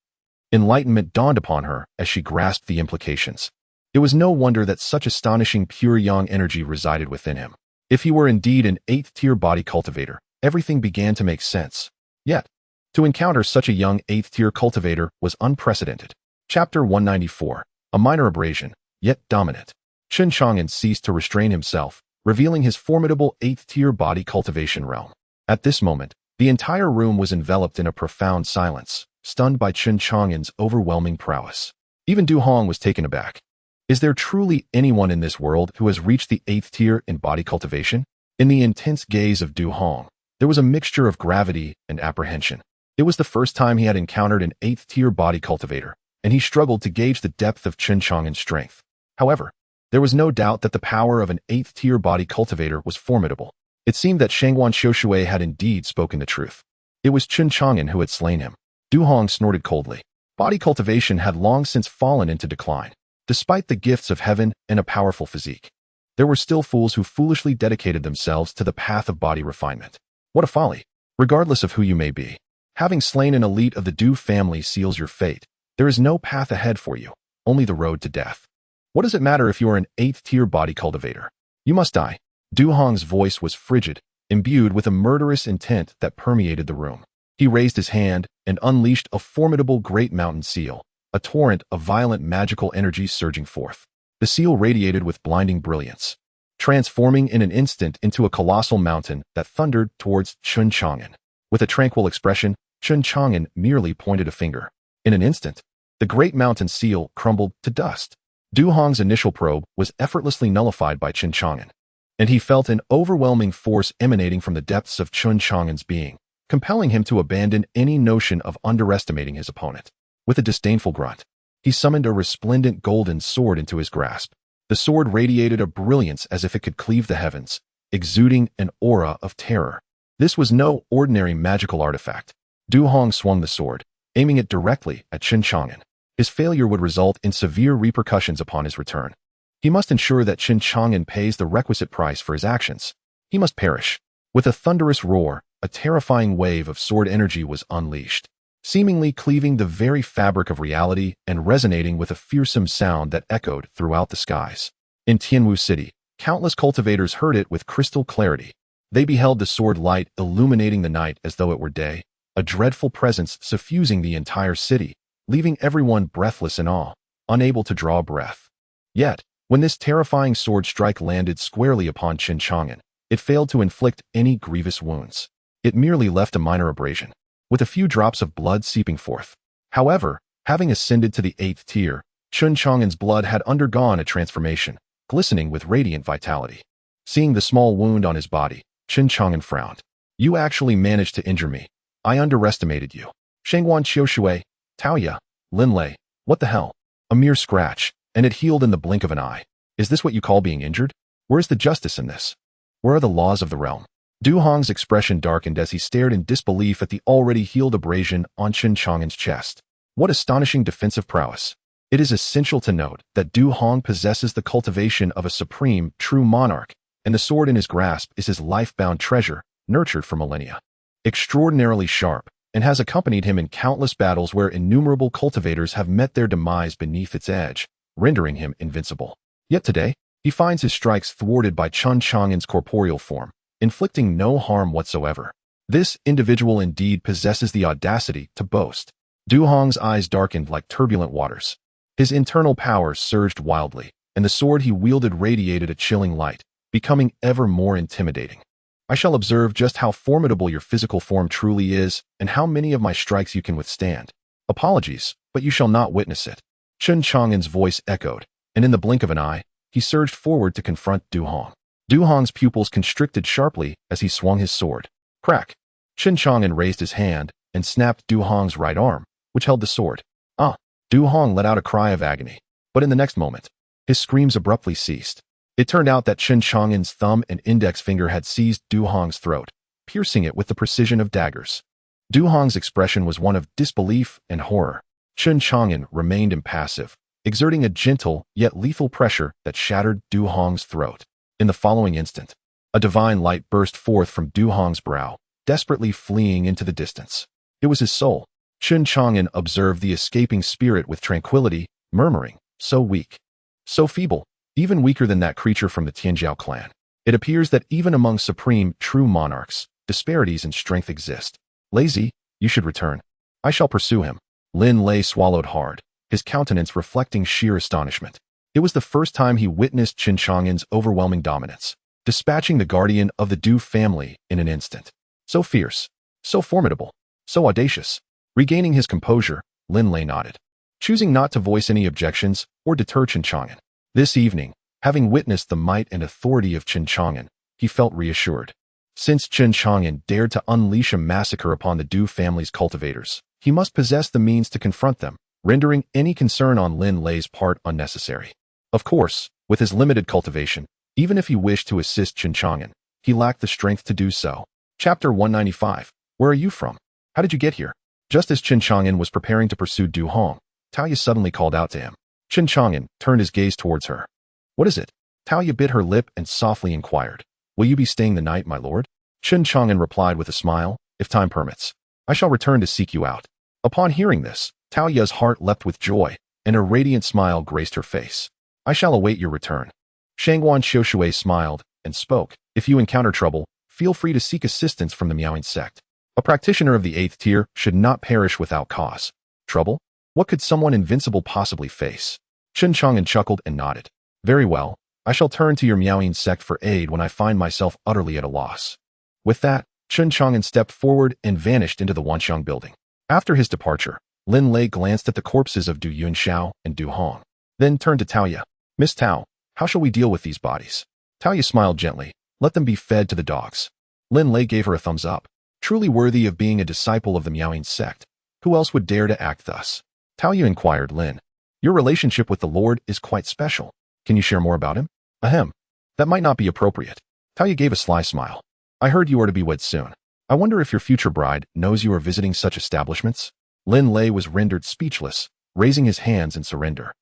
Enlightenment dawned upon her as she grasped the implications. It was no wonder that such astonishing pure yang energy resided within him. If he were indeed an 8th-tier body cultivator, everything began to make sense. Yet, to encounter such a young 8th-tier cultivator was unprecedented. Chapter 194. A minor abrasion, yet dominant. Chen Chang'an ceased to restrain himself, revealing his formidable 8th-tier body cultivation realm. At this moment, the entire room was enveloped in a profound silence, stunned by Chen Chang'an's overwhelming prowess. Even Du Hong was taken aback. Is there truly anyone in this world who has reached the 8th tier in body cultivation? In the intense gaze of Du Hong, there was a mixture of gravity and apprehension. It was the first time he had encountered an 8th tier body cultivator, and he struggled to gauge the depth of Chen Chang'an's strength. However, there was no doubt that the power of an 8th tier body cultivator was formidable. It seemed that Shangwan Xiushui had indeed spoken the truth. It was Chen Chang'an who had slain him. Du Hong snorted coldly. Body cultivation had long since fallen into decline. Despite the gifts of heaven and a powerful physique, there were still fools who foolishly dedicated themselves to the path of body refinement. What a folly! Regardless of who you may be, having slain an elite of the Du family seals your fate. There is no path ahead for you, only the road to death. What does it matter if you are an 8th-tier body cultivator? You must die. Du Hong's voice was frigid, imbued with a murderous intent that permeated the room. He raised his hand and unleashed a formidable great mountain seal, a torrent of violent magical energy surging forth. The seal radiated with blinding brilliance, transforming in an instant into a colossal mountain that thundered towards Chen Chang'an. With a tranquil expression, Chen Chang'an merely pointed a finger. In an instant, the great mountain seal crumbled to dust. Du Hong's initial probe was effortlessly nullified by Chen Chang'an, and he felt an overwhelming force emanating from the depths of Chen Chang'an's being, compelling him to abandon any notion of underestimating his opponent. With a disdainful grunt, he summoned a resplendent golden sword into his grasp. The sword radiated a brilliance as if it could cleave the heavens, exuding an aura of terror. This was no ordinary magical artifact. Du Hong swung the sword, aiming it directly at Chen Chang'an. His failure would result in severe repercussions upon his return. He must ensure that Chen Chang'an pays the requisite price for his actions. He must perish. With a thunderous roar, a terrifying wave of sword energy was unleashed, seemingly cleaving the very fabric of reality and resonating with a fearsome sound that echoed throughout the skies. In Tianwu City, countless cultivators heard it with crystal clarity. They beheld the sword light illuminating the night as though it were day, a dreadful presence suffusing the entire city, leaving everyone breathless in awe, unable to draw a breath. Yet, when this terrifying sword strike landed squarely upon Chen Chang'an, it failed to inflict any grievous wounds. It merely left a minor abrasion, with a few drops of blood seeping forth. However, having ascended to the 8th tier, Chen Chang'an's blood had undergone a transformation, glistening with radiant vitality. Seeing the small wound on his body, Chen Chang'an frowned. You actually managed to injure me. I underestimated you. Shangguan Qiushui, Taoya, Linlei, what the hell? A mere scratch, and it healed in the blink of an eye. Is this what you call being injured? Where's the justice in this? Where are the laws of the realm? Du Hong's expression darkened as he stared in disbelief at the already healed abrasion on Chen Chang'an's chest. What astonishing defensive prowess. It is essential to note that Du Hong possesses the cultivation of a supreme, true monarch, and the sword in his grasp is his life-bound treasure, nurtured for millennia. Extraordinarily sharp, and has accompanied him in countless battles where innumerable cultivators have met their demise beneath its edge, rendering him invincible. Yet today, he finds his strikes thwarted by Chen Chang'an's corporeal form, inflicting no harm whatsoever. This individual indeed possesses the audacity to boast. Du Hong's eyes darkened like turbulent waters. His internal powers surged wildly, and the sword he wielded radiated a chilling light, becoming ever more intimidating. I shall observe just how formidable your physical form truly is, and how many of my strikes you can withstand. Apologies, but you shall not witness it. Chen Chang'an's voice echoed, and in the blink of an eye, he surged forward to confront Du Hong. Du Hong's pupils constricted sharply as he swung his sword. Crack! Chen Chang'an raised his hand and snapped Du Hong's right arm, which held the sword. Ah! Du Hong let out a cry of agony, but in the next moment, his screams abruptly ceased. It turned out that Chen Chang'an's thumb and index finger had seized Du Hong's throat, piercing it with the precision of daggers. Du Hong's expression was one of disbelief and horror. Chen Chang'an remained impassive, exerting a gentle yet lethal pressure that shattered Du Hong's throat. In the following instant, a divine light burst forth from Du Hong's brow, desperately fleeing into the distance. It was his soul. Chen Chang'an observed the escaping spirit with tranquility, murmuring, so weak, so feeble, even weaker than that creature from the Tianjiao clan. It appears that even among supreme, true monarchs, disparities in strength exist. Lazy, you should return. I shall pursue him. Lin Lei swallowed hard, his countenance reflecting sheer astonishment. It was the first time he witnessed Chen Chang'an's overwhelming dominance, dispatching the guardian of the Du family in an instant. So fierce, so formidable, so audacious. Regaining his composure, Lin Lei nodded, choosing not to voice any objections or deter Chen Chang'an. This evening, having witnessed the might and authority of Chen Chang'an, he felt reassured. Since Chen Chang'an dared to unleash a massacre upon the Du family's cultivators, he must possess the means to confront them, rendering any concern on Lin Lei's part unnecessary. Of course, with his limited cultivation, even if he wished to assist Chen Chang'an, he lacked the strength to do so. Chapter 195. Where are you from? How did you get here? Just as Chen Chang'an was preparing to pursue Du Hong, Taoya suddenly called out to him. Chen Chang'an turned his gaze towards her. What is it? Taoya bit her lip and softly inquired. Will you be staying the night, my lord? Chen Chang'an replied with a smile, if time permits. I shall return to seek you out." Upon hearing this, Talia's heart leapt with joy, and a radiant smile graced her face. "I shall await your return." Shangwan Xiushui smiled and spoke. "If you encounter trouble, feel free to seek assistance from the Miaoing sect. A practitioner of the 8th tier should not perish without cause." Trouble? What could someone invincible possibly face? Chen Chang'an chuckled and nodded. "Very well. I shall turn to your Miaoing sect for aid when I find myself utterly at a loss." With that, Chen Chang'an stepped forward and vanished into the Wanxiang building. After his departure, Lin Lei glanced at the corpses of Du Yunxiao and Du Hong, then turned to Taoya. "Miss Tao, how shall we deal with these bodies?" Taoya smiled gently. "Let them be fed to the dogs." Lin Lei gave her a thumbs up. Truly worthy of being a disciple of the Miaoing sect. Who else would dare to act thus? Taoya inquired Lin. "Your relationship with the Lord is quite special. Can you share more about him?" "Ahem. That might not be appropriate." Taoya gave a sly smile. "I heard you are to be wed soon. I wonder if your future bride knows you are visiting such establishments?" Lin Lei was rendered speechless, raising his hands in surrender.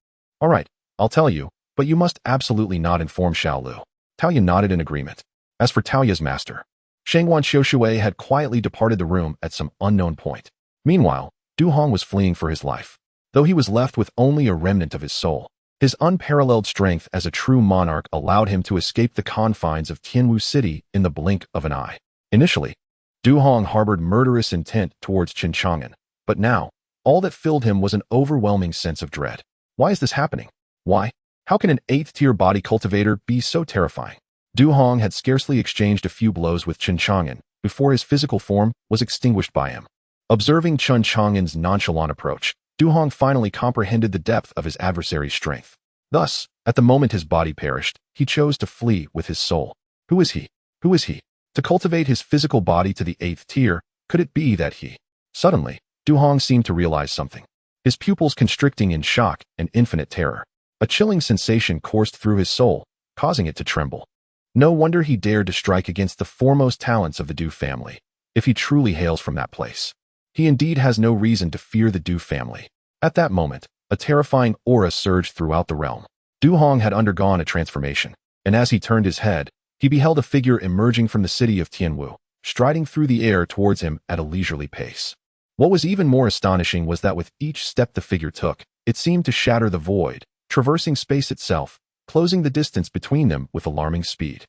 "All right, I'll tell you, but you must absolutely not inform Xiaolu." Taoya nodded in agreement. As for Taoya's master, Shangwan Xiushui had quietly departed the room at some unknown point. Meanwhile, Du Hong was fleeing for his life. Though he was left with only a remnant of his soul, his unparalleled strength as a true monarch allowed him to escape the confines of Tianwu City in the blink of an eye. Initially, Du Hong harbored murderous intent towards Chen Chang'an, but now, all that filled him was an overwhelming sense of dread. Why is this happening? Why? How can an 8th-tier body cultivator be so terrifying? Du Hong had scarcely exchanged a few blows with Chen Chang'an before his physical form was extinguished by him. Observing Chen Chang'an's nonchalant approach, Du Hong finally comprehended the depth of his adversary's strength. Thus, at the moment his body perished, he chose to flee with his soul. Who is he? Who is he? To cultivate his physical body to the 8th tier, could it be that he? Suddenly, Du Hong seemed to realize something. His pupils constricting in shock and infinite terror. A chilling sensation coursed through his soul, causing it to tremble. No wonder he dared to strike against the foremost talents of the Du family. If he truly hails from that place, he indeed has no reason to fear the Du family. At that moment, a terrifying aura surged throughout the realm. Du Hong had undergone a transformation, and as he turned his head, he beheld a figure emerging from the city of Tianwu, striding through the air towards him at a leisurely pace. What was even more astonishing was that with each step the figure took, it seemed to shatter the void, traversing space itself, closing the distance between them with alarming speed.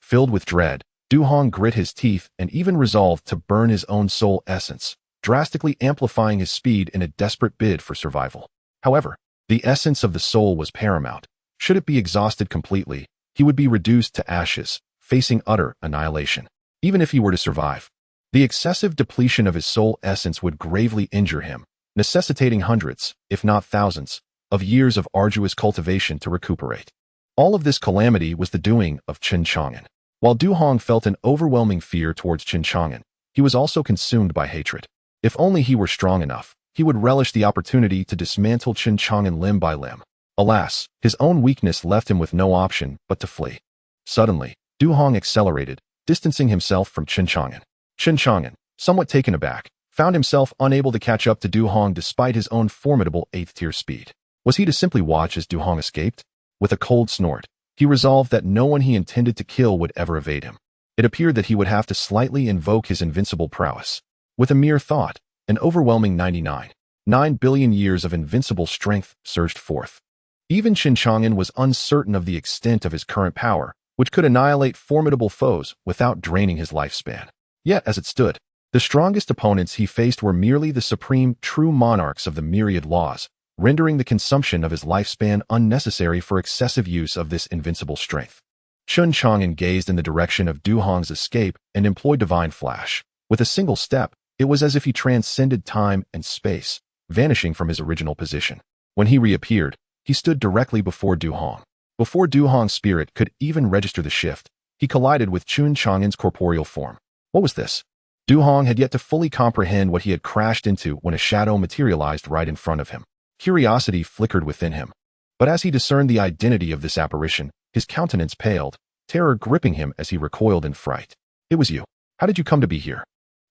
Filled with dread, Du Hong grit his teeth and even resolved to burn his own soul essence, drastically amplifying his speed in a desperate bid for survival. However, the essence of the soul was paramount. Should it be exhausted completely, he would be reduced to ashes, facing utter annihilation. Even if he were to survive, the excessive depletion of his soul essence would gravely injure him, necessitating hundreds, if not thousands, of years of arduous cultivation to recuperate. All of this calamity was the doing of Chen Chang'an. While Du Hong felt an overwhelming fear towards Chen Chang'an, he was also consumed by hatred. If only he were strong enough, he would relish the opportunity to dismantle Chen Chang'an limb by limb. Alas, his own weakness left him with no option but to flee. Suddenly, Du Hong accelerated, distancing himself from Chen Chang'an. Chen Chang'an, somewhat taken aback, found himself unable to catch up to Du Hong despite his own formidable 8th-tier speed. Was he to simply watch as Du Hong escaped? With a cold snort, he resolved that no one he intended to kill would ever evade him. It appeared that he would have to slightly invoke his invincible prowess. With a mere thought, an overwhelming 9 billion years of invincible strength surged forth. Even Chen Chang'an was uncertain of the extent of his current power, which could annihilate formidable foes without draining his lifespan. Yet, as it stood, the strongest opponents he faced were merely the supreme true monarchs of the myriad laws, rendering the consumption of his lifespan unnecessary for excessive use of this invincible strength. Chen Chang'an gazed in the direction of Du Hong's escape and employed divine flash. With a single step, it was as if he transcended time and space, vanishing from his original position. When he reappeared, he stood directly before Du Hong. Before Du Hong's spirit could even register the shift, he collided with Chen Chang'an's corporeal form. What was this? Du Hong had yet to fully comprehend what he had crashed into when a shadow materialized right in front of him. Curiosity flickered within him. But as he discerned the identity of this apparition, his countenance paled, terror gripping him as he recoiled in fright. It was you. How did you come to be here?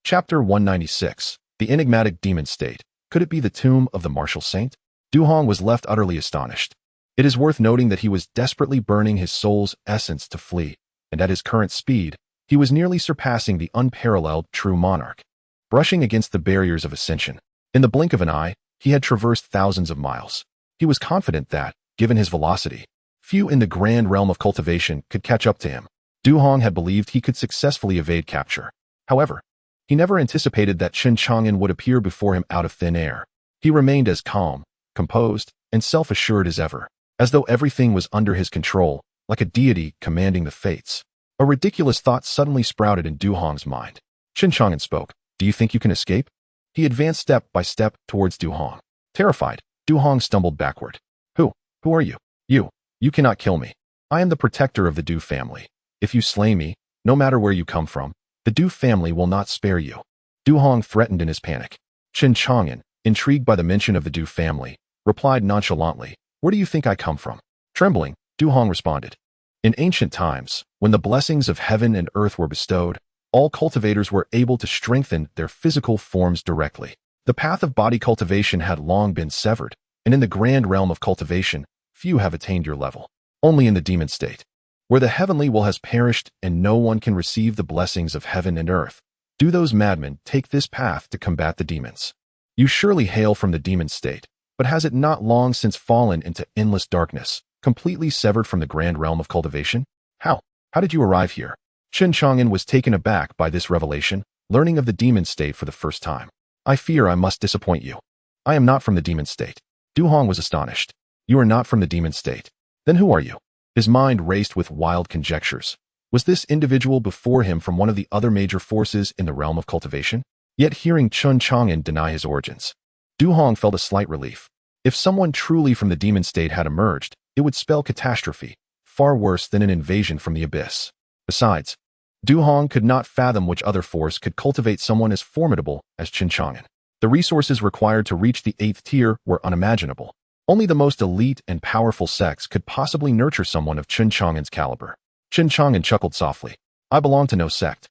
Chapter 196. The Enigmatic Demon State. Could it be the tomb of the martial saint? Du Hong was left utterly astonished. It is worth noting that he was desperately burning his soul's essence to flee, and at his current speed, he was nearly surpassing the unparalleled true monarch. brushing against the barriers of ascension. In the blink of an eye, he had traversed thousands of miles. He was confident that, given his velocity, few in the grand realm of cultivation could catch up to him. Du Hong had believed he could successfully evade capture. However, he never anticipated that Chen Chang'an would appear before him out of thin air. He remained as calm, composed, and self-assured as ever, as though everything was under his control, like a deity commanding the fates. A ridiculous thought suddenly sprouted in Du Hong's mind. Chen Chang'an spoke. Do you think you can escape? He advanced step by step towards Du Hong. Terrified, Du Hong stumbled backward. Who are you? You cannot kill me. I am the protector of the Du family. If you slay me, no matter where you come from, the Du family will not spare you. Du Hong threatened in his panic. Chen Chang'an, intrigued by the mention of the Du family, replied nonchalantly, Where do you think I come from? Trembling, Du Hong responded. In ancient times, when the blessings of heaven and earth were bestowed, all cultivators were able to strengthen their physical forms directly. The path of body cultivation had long been severed, and in the grand realm of cultivation, few have attained your level. Only in the demon state, where the heavenly will has perished and no one can receive the blessings of heaven and earth, do those madmen take this path to combat the demons. You surely hail from the demon state, but has it not long since fallen into endless darkness, completely severed from the grand realm of cultivation? How did you arrive here? Chen Chang'an was taken aback by this revelation, learning of the demon state for the first time. I fear I must disappoint you. I am not from the demon state. Du Hong was astonished. You are not from the demon state. Then who are you? His mind raced with wild conjectures. Was this individual before him from one of the other major forces in the realm of cultivation? Yet hearing Chen Chang'an deny his origins, Du Hong felt a slight relief. If someone truly from the demon state had emerged, it would spell catastrophe, far worse than an invasion from the abyss. Besides, Du Hong could not fathom which other force could cultivate someone as formidable as Chen Chang'an. The resources required to reach the 8th tier were unimaginable. Only the most elite and powerful sects could possibly nurture someone of Chen Chang'an's caliber. Chen Chang'an chuckled softly. I belong to no sect.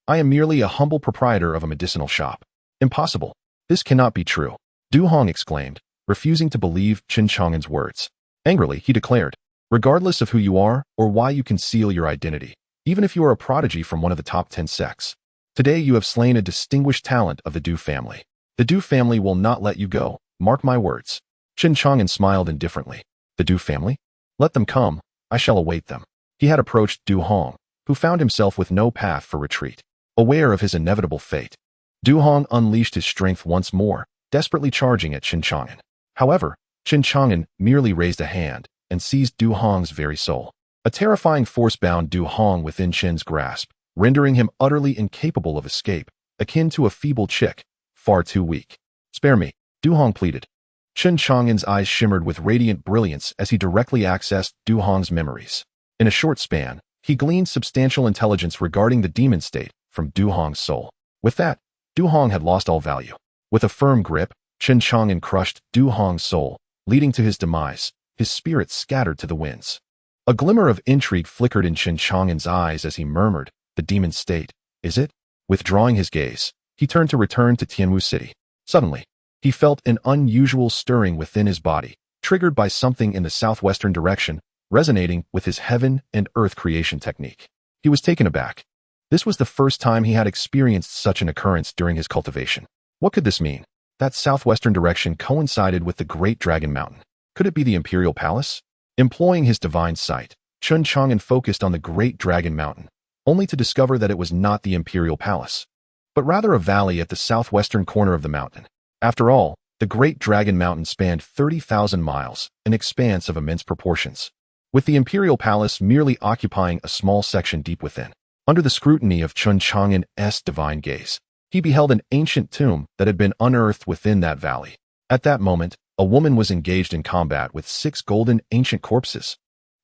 I am merely a humble proprietor of a medicinal shop. Impossible. This cannot be true. Du Hong exclaimed, refusing to believe Chen Chang'an's words. Angrily, he declared, regardless of who you are or why you conceal your identity, even if you are a prodigy from one of the top 10 sects, today you have slain a distinguished talent of the Du family. The Du family will not let you go, mark my words. Chen Chang'an smiled indifferently. The Du family? Let them come, I shall await them. He had approached Du Hong, who found himself with no path for retreat. Aware of his inevitable fate, Du Hong unleashed his strength once more, desperately charging at Chen Chang'an. However, Chen Chang'an merely raised a hand and seized Du Hong's very soul. A terrifying force bound Du Hong within Chen's grasp, rendering him utterly incapable of escape, akin to a feeble chick, far too weak. Spare me, Du Hong pleaded. Chen Chang'an's eyes shimmered with radiant brilliance as he directly accessed Du Hong's memories. In a short span, he gleaned substantial intelligence regarding the demon state from Du Hong's soul. With that, Du Hong had lost all value. With a firm grip, Chen Chang'an crushed Du Hong's soul, leading to his demise, his spirit scattered to the winds. A glimmer of intrigue flickered in Chen Chang'an's eyes as he murmured, the demon state, is it? Withdrawing his gaze, he turned to return to Tianwu City. Suddenly, he felt an unusual stirring within his body, triggered by something in the southwestern direction, resonating with his heaven and earth creation technique. He was taken aback. This was the first time he had experienced such an occurrence during his cultivation. What could this mean? That southwestern direction coincided with the Great Dragon Mountain. Could it be the Imperial Palace? Employing his divine sight, Chen Chang'an focused on the Great Dragon Mountain, only to discover that it was not the Imperial Palace, but rather a valley at the southwestern corner of the mountain. After all, the Great Dragon Mountain spanned 30,000 miles, an expanse of immense proportions, with the Imperial Palace merely occupying a small section deep within. Under the scrutiny of Chen Chang'an's divine gaze, he beheld an ancient tomb that had been unearthed within that valley. At that moment, a woman was engaged in combat with 6 golden ancient corpses.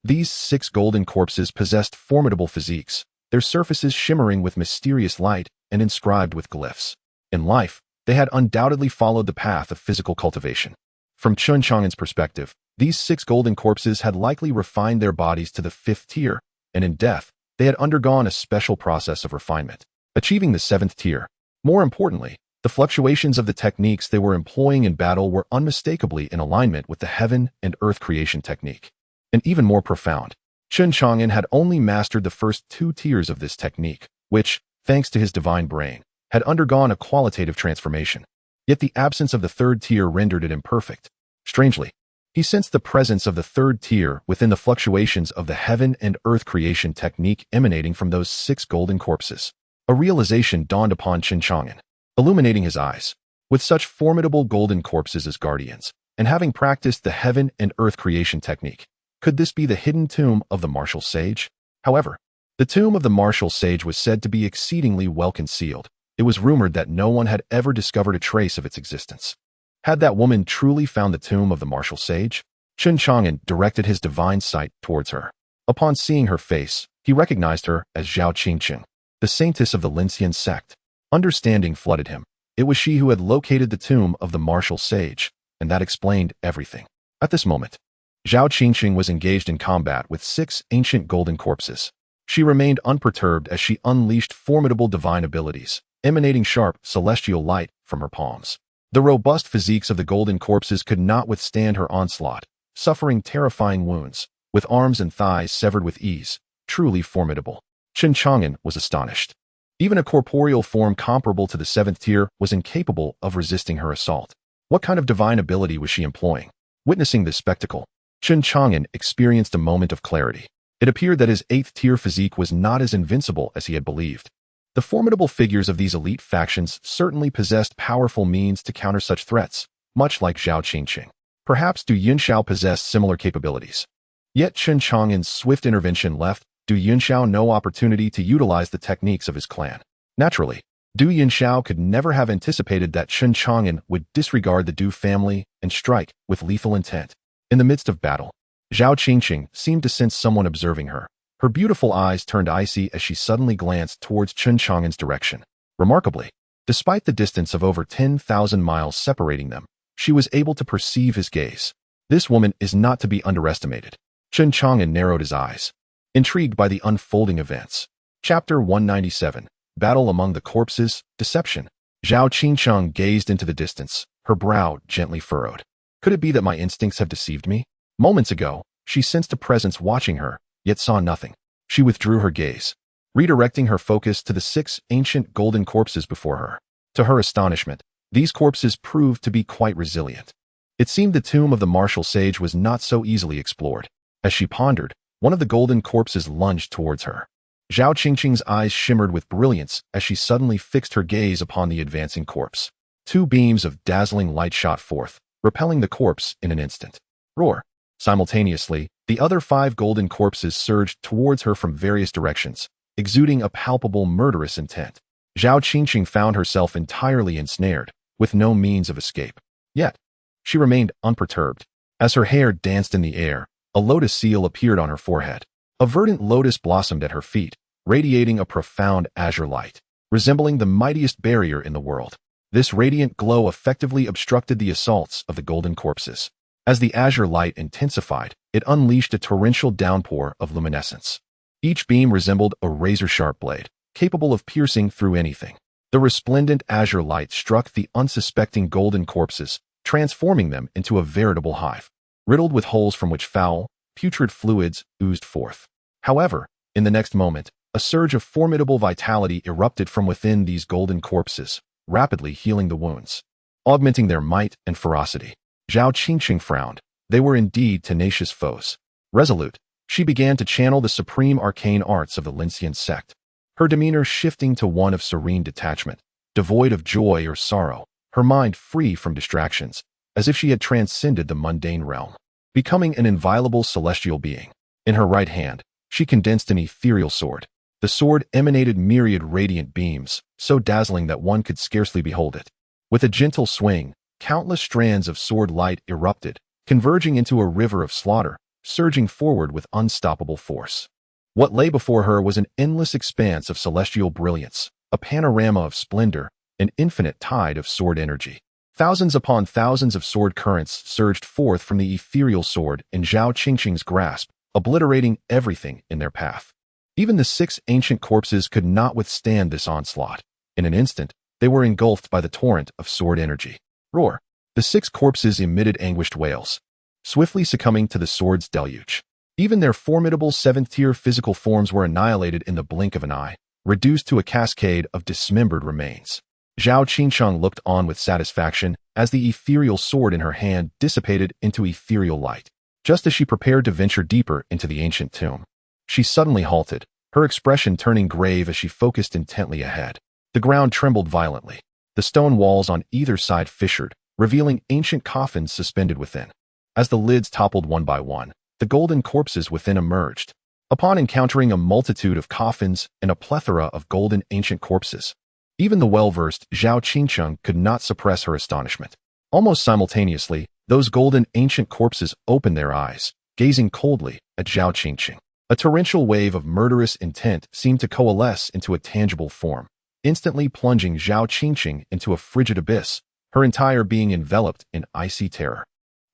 These 6 golden corpses possessed formidable physiques, their surfaces shimmering with mysterious light and inscribed with glyphs. In life, they had undoubtedly followed the path of physical cultivation. From Chen Chang'an's perspective, these 6 golden corpses had likely refined their bodies to the 5th tier, and in death, they had undergone a special process of refinement, achieving the 7th tier. More importantly, the fluctuations of the techniques they were employing in battle were unmistakably in alignment with the heaven and earth creation technique. And even more profound, Chen Chang'an had only mastered the first 2 tiers of this technique, which, thanks to his divine brain, had undergone a qualitative transformation. Yet the absence of the third tier rendered it imperfect. Strangely, he sensed the presence of the third tier within the fluctuations of the heaven and earth creation technique emanating from those 6 golden corpses. A realization dawned upon Chen Chang'an, illuminating his eyes. With such formidable golden corpses as guardians, and having practiced the heaven and earth creation technique, could this be the hidden tomb of the martial sage? However, the tomb of the martial sage was said to be exceedingly well concealed. It was rumored that no one had ever discovered a trace of its existence. Had that woman truly found the tomb of the martial sage? Chen Chang'an directed his divine sight towards her. Upon seeing her face, he recognized her as Zhao Qingqing, the saintess of the Lincian sect. Understanding flooded him. It was she who had located the tomb of the martial sage, and that explained everything. At this moment, Zhao Qingqing was engaged in combat with 6 ancient golden corpses. She remained unperturbed as she unleashed formidable divine abilities, emanating sharp, celestial light from her palms. The robust physiques of the golden corpses could not withstand her onslaught, suffering terrifying wounds, with arms and thighs severed with ease. Truly formidable. Chen Chang'an was astonished. Even a corporeal form comparable to the 7th tier was incapable of resisting her assault. What kind of divine ability was she employing? Witnessing this spectacle, Chen Chang'an experienced a moment of clarity. It appeared that his 8th tier physique was not as invincible as he had believed. The formidable figures of these elite factions certainly possessed powerful means to counter such threats, much like Zhao Qingqing. Perhaps Du Yunxiao possessed similar capabilities. Yet Chen Chang'an's swift intervention left Du Yunxiao no opportunity to utilize the techniques of his clan. Naturally, Du Yunxiao could never have anticipated that Chen Chang'an would disregard the Du family and strike with lethal intent. In the midst of battle, Zhao Qingqing seemed to sense someone observing her. Her beautiful eyes turned icy as she suddenly glanced towards Chen Chang'an's direction. Remarkably, despite the distance of over 10,000 miles separating them, she was able to perceive his gaze. This woman is not to be underestimated. Chen Chang'an narrowed his eyes, intrigued by the unfolding events. Chapter 197, Battle Among the Corpses, Deception. Zhao Qingqing gazed into the distance, her brow gently furrowed. Could it be that my instincts have deceived me? Moments ago, she sensed a presence watching her, yet saw nothing. She withdrew her gaze, redirecting her focus to the 6 ancient golden corpses before her. To her astonishment, these corpses proved to be quite resilient. It seemed the tomb of the martial sage was not so easily explored. As she pondered, one of the golden corpses lunged towards her. Zhao Qingqing's eyes shimmered with brilliance as she suddenly fixed her gaze upon the advancing corpse. 2 beams of dazzling light shot forth, repelling the corpse in an instant. Roar! Simultaneously, the other 5 golden corpses surged towards her from various directions, exuding a palpable murderous intent. Zhao Qingqing found herself entirely ensnared, with no means of escape. Yet, she remained unperturbed. As her hair danced in the air, a lotus seal appeared on her forehead. A verdant lotus blossomed at her feet, radiating a profound azure light, resembling the mightiest barrier in the world. This radiant glow effectively obstructed the assaults of the golden corpses. As the azure light intensified, it unleashed a torrential downpour of luminescence. Each beam resembled a razor-sharp blade, capable of piercing through anything. The resplendent azure light struck the unsuspecting golden corpses, transforming them into a veritable hive, riddled with holes from which foul, putrid fluids oozed forth. However, in the next moment, a surge of formidable vitality erupted from within these golden corpses, rapidly healing the wounds, augmenting their might and ferocity. Zhao Qingqing frowned. They were indeed tenacious foes. Resolute, she began to channel the supreme arcane arts of the Lincian sect, her demeanor shifting to one of serene detachment, devoid of joy or sorrow, her mind free from distractions, as if she had transcended the mundane realm, becoming an inviolable celestial being. In her right hand, she condensed an ethereal sword. The sword emanated myriad radiant beams, so dazzling that one could scarcely behold it. With a gentle swing, countless strands of sword light erupted, converging into a river of slaughter, surging forward with unstoppable force. What lay before her was an endless expanse of celestial brilliance, a panorama of splendor, an infinite tide of sword energy. Thousands upon thousands of sword currents surged forth from the ethereal sword in Zhao Qingqing's grasp, obliterating everything in their path. Even the 6 ancient corpses could not withstand this onslaught. In an instant, they were engulfed by the torrent of sword energy. Roar! The 6 corpses emitted anguished wails, swiftly succumbing to the sword's deluge. Even their formidable 7th-tier physical forms were annihilated in the blink of an eye. reduced to a cascade of dismembered remains. Zhao Qingcheng looked on with satisfaction as the ethereal sword in her hand dissipated into ethereal light. Just as she prepared to venture deeper into the ancient tomb, she suddenly halted, her expression turning grave as she focused intently ahead. The ground trembled violently. The stone walls on either side fissured, revealing ancient coffins suspended within. As the lids toppled one by one, the golden corpses within emerged. Upon encountering a multitude of coffins and a plethora of golden ancient corpses, even the well-versed Zhao Qingcheng could not suppress her astonishment. Almost simultaneously, those golden ancient corpses opened their eyes, gazing coldly at Zhao Qingcheng. A torrential wave of murderous intent seemed to coalesce into a tangible form, instantly plunging Zhao Qingcheng into a frigid abyss, her entire being enveloped in icy terror,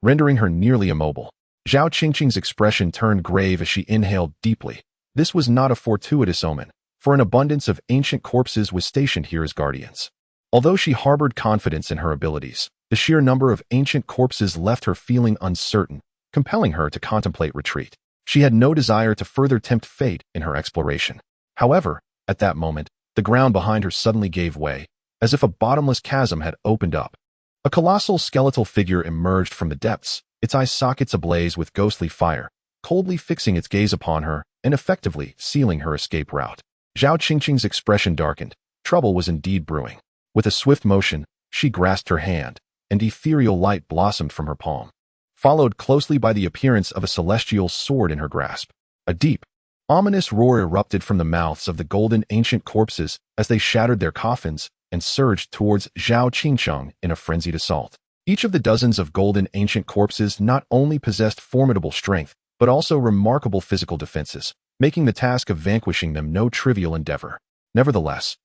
rendering her nearly immobile. Zhao Qingcheng's expression turned grave as she inhaled deeply. This was not a fortuitous omen, for an abundance of ancient corpses was stationed here as guardians. Although she harbored confidence in her abilities, the sheer number of ancient corpses left her feeling uncertain, compelling her to contemplate retreat. She had no desire to further tempt fate in her exploration. However, at that moment, the ground behind her suddenly gave way, as if a bottomless chasm had opened up. A colossal skeletal figure emerged from the depths, its eye sockets ablaze with ghostly fire, coldly fixing its gaze upon her and effectively sealing her escape route. Zhao Qingcheng's expression darkened. Trouble was indeed brewing. With a swift motion, she grasped her hand, and ethereal light blossomed from her palm, followed closely by the appearance of a celestial sword in her grasp. A deep, ominous roar erupted from the mouths of the golden ancient corpses as they shattered their coffins and surged towards Zhao Qingcheng in a frenzied assault. Each of the dozens of golden ancient corpses not only possessed formidable strength, but also remarkable physical defenses, making the task of vanquishing them no trivial endeavor. Nevertheless,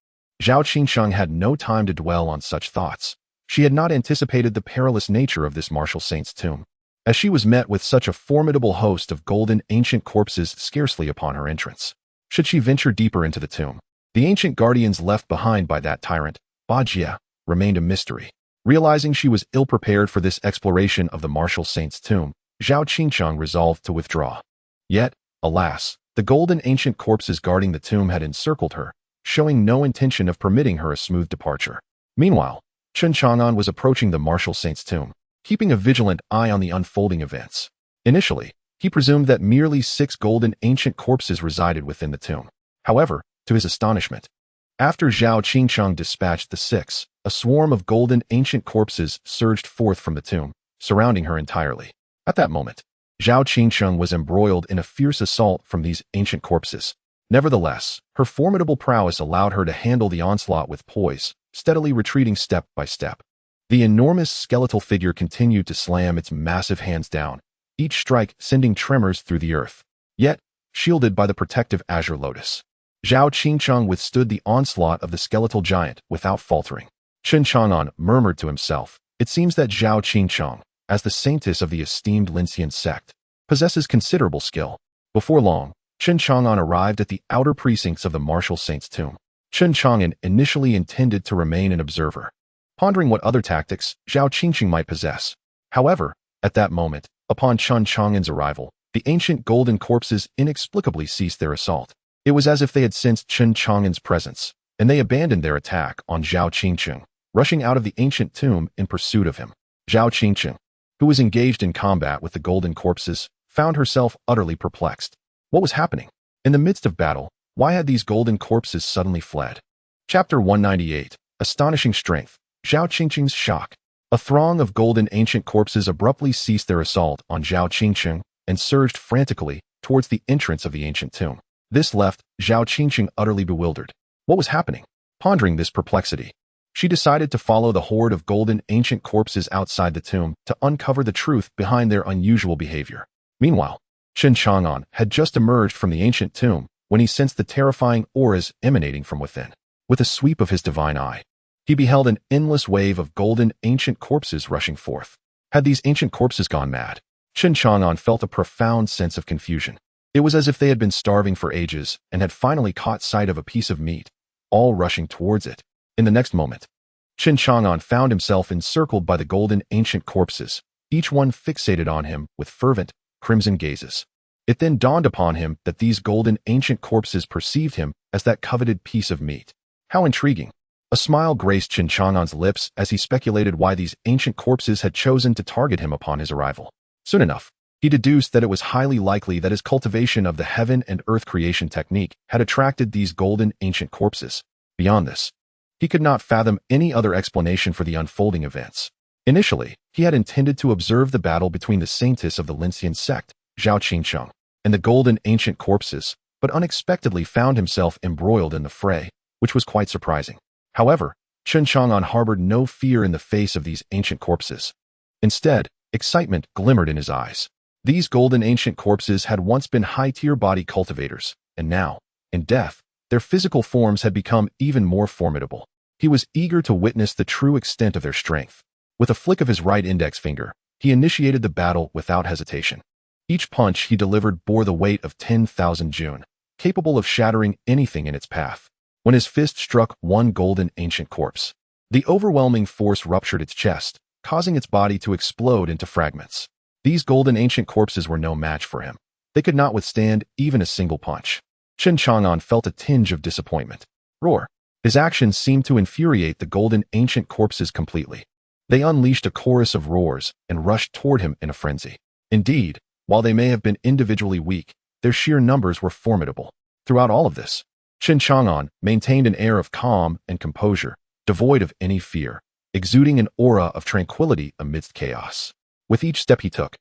Zhao Qingcheng had no time to dwell on such thoughts. She had not anticipated the perilous nature of this martial saint's tomb, as she was met with such a formidable host of golden ancient corpses scarcely upon her entrance. Should she venture deeper into the tomb, the ancient guardians left behind by that tyrant, Bajie, remained a mystery. Realizing she was ill-prepared for this exploration of the martial saint's tomb, Zhao Qingcheng resolved to withdraw. Yet, alas, the golden ancient corpses guarding the tomb had encircled her, showing no intention of permitting her a smooth departure. Meanwhile, Chen Chang'an was approaching the martial saint's tomb, keeping a vigilant eye on the unfolding events. Initially, he presumed that merely 6 golden ancient corpses resided within the tomb. However, to his astonishment, after Zhao Qingcheng dispatched the 6, a swarm of golden ancient corpses surged forth from the tomb, surrounding her entirely. At that moment, Zhao Qingcheng was embroiled in a fierce assault from these ancient corpses. Nevertheless, her formidable prowess allowed her to handle the onslaught with poise, steadily retreating step by step. The enormous skeletal figure continued to slam its massive hands down, each strike sending tremors through the earth. Yet, shielded by the protective azure lotus, Zhao Qingcheng withstood the onslaught of the skeletal giant without faltering. Chen Chang'an murmured to himself, "It seems that Zhao Qingcheng, as the saintess of the esteemed Lincian sect, possesses considerable skill." Before long, Chen Chang'an arrived at the outer precincts of the martial saint's tomb. Chen Chang'an initially intended to remain an observer, pondering what other tactics Zhao Qingcheng might possess. However, at that moment, upon Chen Chang'an's arrival, the ancient golden corpses inexplicably ceased their assault. It was as if they had sensed Chen Chang'an's presence, and they abandoned their attack on Zhao Qingcheng, rushing out of the ancient tomb in pursuit of him. Zhao Qingcheng, who was engaged in combat with the golden corpses, found herself utterly perplexed. What was happening? In the midst of battle, why had these golden corpses suddenly fled? Chapter 198. Astonishing Strength. Zhao Qingcheng's Shock. A throng of golden ancient corpses abruptly ceased their assault on Zhao Qingcheng and surged frantically towards the entrance of the ancient tomb. This left Zhao Qingcheng utterly bewildered. What was happening? Pondering this perplexity, she decided to follow the horde of golden ancient corpses outside the tomb to uncover the truth behind their unusual behavior. Meanwhile, Chen Chang'an had just emerged from the ancient tomb when he sensed the terrifying auras emanating from within. With a sweep of his divine eye, he beheld an endless wave of golden ancient corpses rushing forth. Had these ancient corpses gone mad? Chen Chang'an felt a profound sense of confusion. It was as if they had been starving for ages and had finally caught sight of a piece of meat, all rushing towards it. In the next moment, Chen Chang'an found himself encircled by the golden ancient corpses, each one fixated on him with fervent, crimson gazes. It then dawned upon him that these golden ancient corpses perceived him as that coveted piece of meat. How intriguing. A smile graced Chen Chang'an's lips as he speculated why these ancient corpses had chosen to target him upon his arrival. Soon enough, he deduced that it was highly likely that his cultivation of the heaven and earth creation technique had attracted these golden ancient corpses. Beyond this, he could not fathom any other explanation for the unfolding events. Initially, he had intended to observe the battle between the saintess of the Lincian sect, Zhao Qingcheng, and the golden ancient corpses, but unexpectedly found himself embroiled in the fray, which was quite surprising. However, Chen Chang'an harbored no fear in the face of these ancient corpses. Instead, excitement glimmered in his eyes. These golden ancient corpses had once been high-tier body cultivators, and now, in death, their physical forms had become even more formidable. He was eager to witness the true extent of their strength. With a flick of his right index finger, he initiated the battle without hesitation. Each punch he delivered bore the weight of 10,000 Jun, capable of shattering anything in its path. When his fist struck one golden ancient corpse, the overwhelming force ruptured its chest, causing its body to explode into fragments. These golden ancient corpses were no match for him. They could not withstand even a single punch. Chen Chang'an felt a tinge of disappointment. Roar. His actions seemed to infuriate the golden ancient corpses completely. They unleashed a chorus of roars and rushed toward him in a frenzy. Indeed, while they may have been individually weak, their sheer numbers were formidable. Throughout all of this, Chen Chang'an maintained an air of calm and composure, devoid of any fear, exuding an aura of tranquility amidst chaos. With each step he took,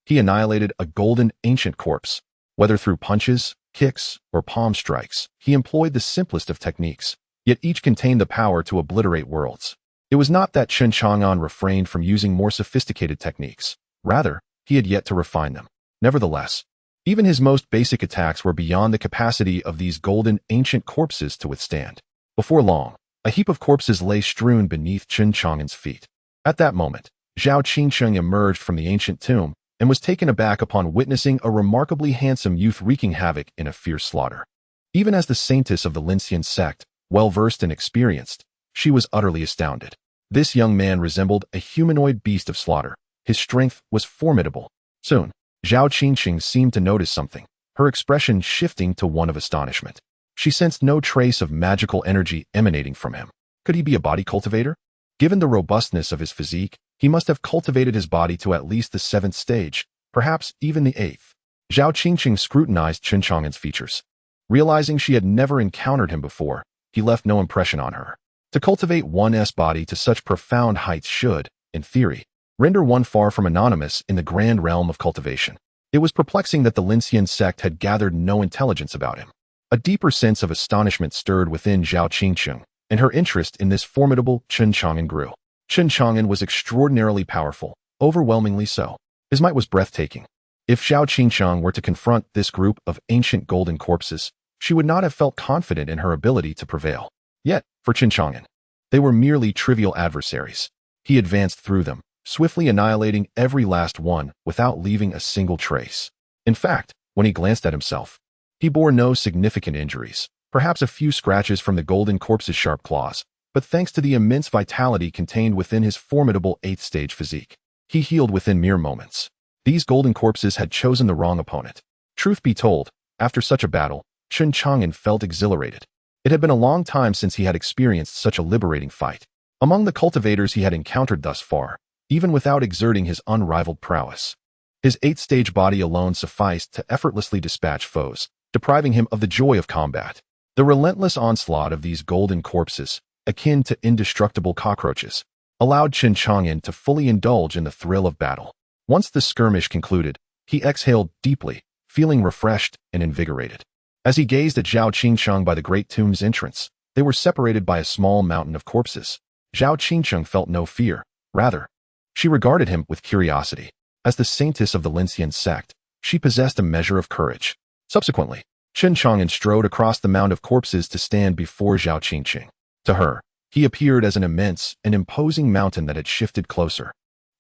he annihilated a golden ancient corpse. Whether through punches, kicks, or palm strikes, he employed the simplest of techniques, yet each contained the power to obliterate worlds. It was not that Chen Chang'an refrained from using more sophisticated techniques. Rather, he had yet to refine them. Nevertheless, even his most basic attacks were beyond the capacity of these golden ancient corpses to withstand. Before long, a heap of corpses lay strewn beneath Chen Chang'an's feet. At that moment, Zhao Qingcheng emerged from the ancient tomb and was taken aback upon witnessing a remarkably handsome youth wreaking havoc in a fierce slaughter. Even as the saintess of the Lincian sect, well-versed and experienced, she was utterly astounded. This young man resembled a humanoid beast of slaughter. His strength was formidable. Soon, Zhao Qingcheng seemed to notice something, her expression shifting to one of astonishment. She sensed no trace of magical energy emanating from him. Could he be a body cultivator? Given the robustness of his physique, he must have cultivated his body to at least the 7th stage, perhaps even the 8th. Zhao Qingcheng scrutinized Chen Chang'an's features. Realizing she had never encountered him before, he left no impression on her. To cultivate one's body to such profound heights should, in theory, render one far from anonymous in the grand realm of cultivation. It was perplexing that the Lincian sect had gathered no intelligence about him. A deeper sense of astonishment stirred within Zhao Qingcheng, and her interest in this formidable Chen Chang'an grew. Chen Chang'an was extraordinarily powerful, overwhelmingly so. His might was breathtaking. If Zhao Qingcheng were to confront this group of ancient golden corpses, she would not have felt confident in her ability to prevail. Yet, for Chen Chang'an, they were merely trivial adversaries. He advanced through them, swiftly annihilating every last one without leaving a single trace. In fact, when he glanced at himself, he bore no significant injuries, perhaps a few scratches from the golden corpse's sharp claws, but thanks to the immense vitality contained within his formidable 8th-stage physique, he healed within mere moments. These golden corpses had chosen the wrong opponent. Truth be told, after such a battle, Chen Chang'an felt exhilarated. It had been a long time since he had experienced such a liberating fight. Among the cultivators he had encountered thus far, even without exerting his unrivaled prowess, his 8th-stage body alone sufficed to effortlessly dispatch foes, depriving him of the joy of combat. The relentless onslaught of these golden corpses, akin to indestructible cockroaches, allowed Chen Chang'an to fully indulge in the thrill of battle. Once the skirmish concluded, he exhaled deeply, feeling refreshed and invigorated. As he gazed at Zhao Qingcheng by the great tomb's entrance, they were separated by a small mountain of corpses. Zhao Qingcheng felt no fear. Rather, she regarded him with curiosity. As the saintess of the Lincian sect, she possessed a measure of courage. Subsequently, Chen Chang'an strode across the mound of corpses to stand before Zhao Qingcheng. To her, he appeared as an immense and imposing mountain that had shifted closer,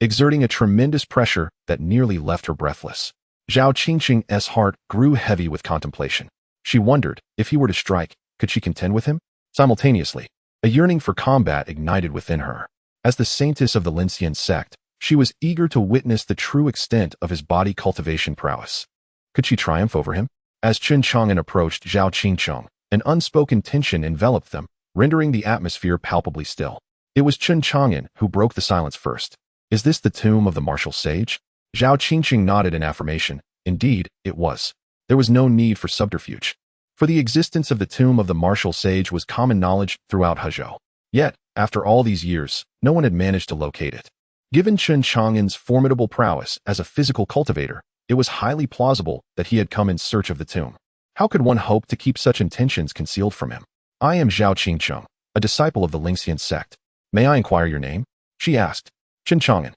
exerting a tremendous pressure that nearly left her breathless. Zhao Qingcheng's heart grew heavy with contemplation. She wondered, if he were to strike, could she contend with him? Simultaneously, a yearning for combat ignited within her. As the saintess of the Lincian sect, she was eager to witness the true extent of his body cultivation prowess. Could she triumph over him? As Chen Chang'an approached Zhao Qingcheng, An unspoken tension enveloped them, rendering the atmosphere palpably still. It was Chen Chang'an who broke the silence first. Is this the tomb of the martial sage? Zhao Qingqing nodded in affirmation. Indeed, it was. There was no need for subterfuge. For the existence of the tomb of the martial sage was common knowledge throughout Hezhou. Yet, after all these years, no one had managed to locate it. Given Chen Chang'an's formidable prowess as a physical cultivator, it was highly plausible that he had come in search of the tomb. How could one hope to keep such intentions concealed from him? I am Zhao Qingcheng, a disciple of the Lingxian sect. May I inquire your name? She asked. Chen Chang'an.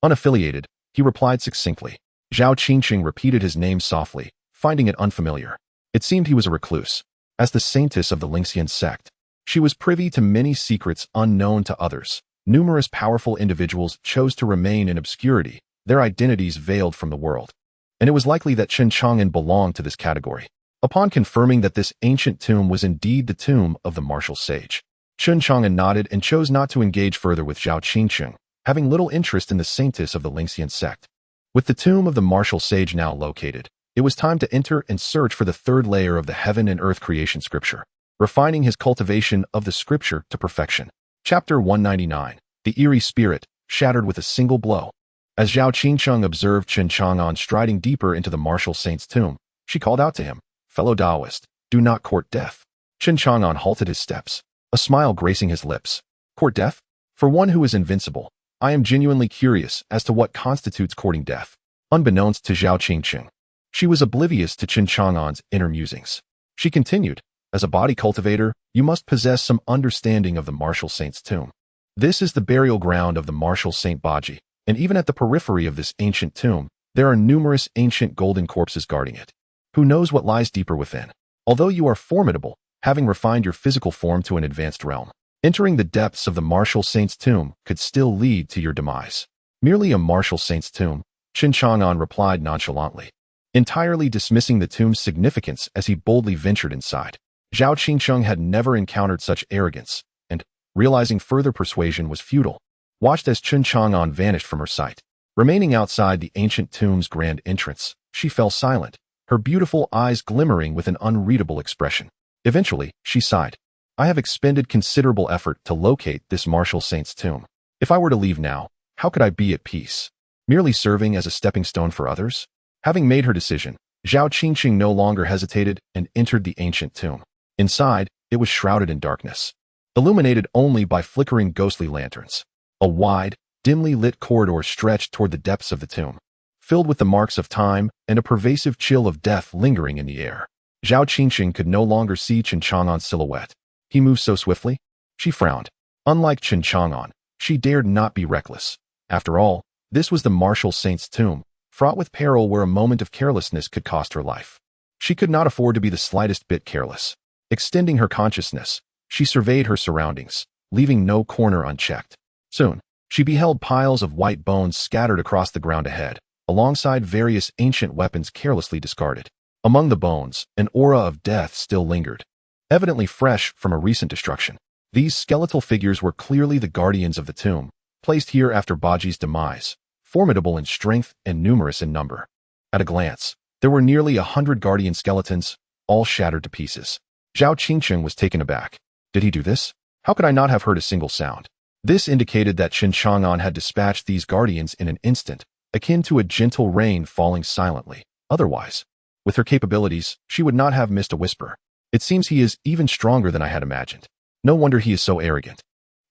Unaffiliated, he replied succinctly. Zhao Qingqing repeated his name softly, finding it unfamiliar. It seemed he was a recluse. As the saintess of the Lingxian sect, she was privy to many secrets unknown to others. Numerous powerful individuals chose to remain in obscurity, their identities veiled from the world. And it was likely that Chen Chang'an belonged to this category. Upon confirming that this ancient tomb was indeed the tomb of the martial sage, Chen Chang'an nodded and chose not to engage further with Zhao Qingqing, having little interest in the saintess of the Lingxian sect. With the tomb of the martial sage now located, it was time to enter and search for the third layer of the heaven and earth creation scripture, refining his cultivation of the scripture to perfection. Chapter 199. The eerie spirit, shattered with a single blow. As Zhao Qingqing observed Chen Chang'an striding deeper into the martial saint's tomb, she called out to him, "Fellow Taoist, do not court death." Chen Chang'an halted his steps, a smile gracing his lips. Court death? For one who is invincible, I am genuinely curious as to what constitutes courting death. Unbeknownst to Zhao Qingqing, she was oblivious to Chen Chang'an's inner musings. She continued, as a body cultivator, you must possess some understanding of the martial saint's tomb. This is the burial ground of the martial Saint Baji, and even at the periphery of this ancient tomb, there are numerous ancient golden corpses guarding it. Who knows what lies deeper within? Although you are formidable, having refined your physical form to an advanced realm, entering the depths of the martial saint's tomb could still lead to your demise. Merely a martial saint's tomb, Chen Chang'an replied nonchalantly, entirely dismissing the tomb's significance as he boldly ventured inside. Zhao Qingqing had never encountered such arrogance, and, realizing further persuasion was futile, watched as Chen Chang'an vanished from her sight. Remaining outside the ancient tomb's grand entrance, she fell silent, her beautiful eyes glimmering with an unreadable expression. Eventually, she sighed. I have expended considerable effort to locate this martial saint's tomb. If I were to leave now, how could I be at peace? Merely serving as a stepping stone for others? Having made her decision, Zhao Qingqing no longer hesitated and entered the ancient tomb. Inside, it was shrouded in darkness, illuminated only by flickering ghostly lanterns. A wide, dimly lit corridor stretched toward the depths of the tomb, filled with the marks of time and a pervasive chill of death lingering in the air. Zhao Qingqing could no longer see Chen Chang'an's silhouette. He moved so swiftly. She frowned. Unlike Chen Chang'an, she dared not be reckless. After all, this was the martial saint's tomb, fraught with peril where a moment of carelessness could cost her life. She could not afford to be the slightest bit careless. Extending her consciousness, she surveyed her surroundings, leaving no corner unchecked. Soon, she beheld piles of white bones scattered across the ground ahead, alongside various ancient weapons carelessly discarded. Among the bones, an aura of death still lingered, evidently fresh from a recent destruction. These skeletal figures were clearly the guardians of the tomb, placed here after Baji's demise, formidable in strength and numerous in number. At a glance, there were nearly 100 guardian skeletons, all shattered to pieces. Zhao Qingqing was taken aback. Did he do this? How could I not have heard a single sound? This indicated that Chen Chang'an had dispatched these guardians in an instant, akin to a gentle rain falling silently. Otherwise, with her capabilities, she would not have missed a whisper. It seems he is even stronger than I had imagined. No wonder he is so arrogant.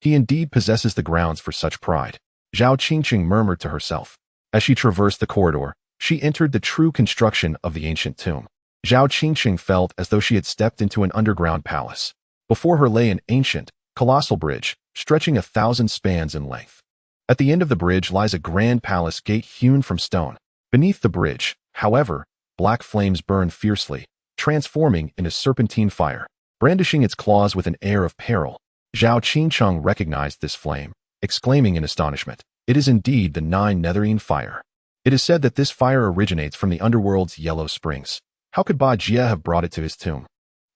He indeed possesses the grounds for such pride. Zhao Qingqing murmured to herself. As she traversed the corridor, she entered the true construction of the ancient tomb. Zhao Qingqing felt as though she had stepped into an underground palace. Before her lay an ancient, colossal bridge, stretching 1,000 spans in length. At the end of the bridge lies a grand palace gate hewn from stone. Beneath the bridge, however, black flames burn fiercely, transforming into serpentine fire. Brandishing its claws with an air of peril, Zhao Qingqing recognized this flame, exclaiming in astonishment, "It is indeed the Nine Netherine fire." It is said that this fire originates from the underworld's yellow springs. How could Ba Jie have brought it to his tomb?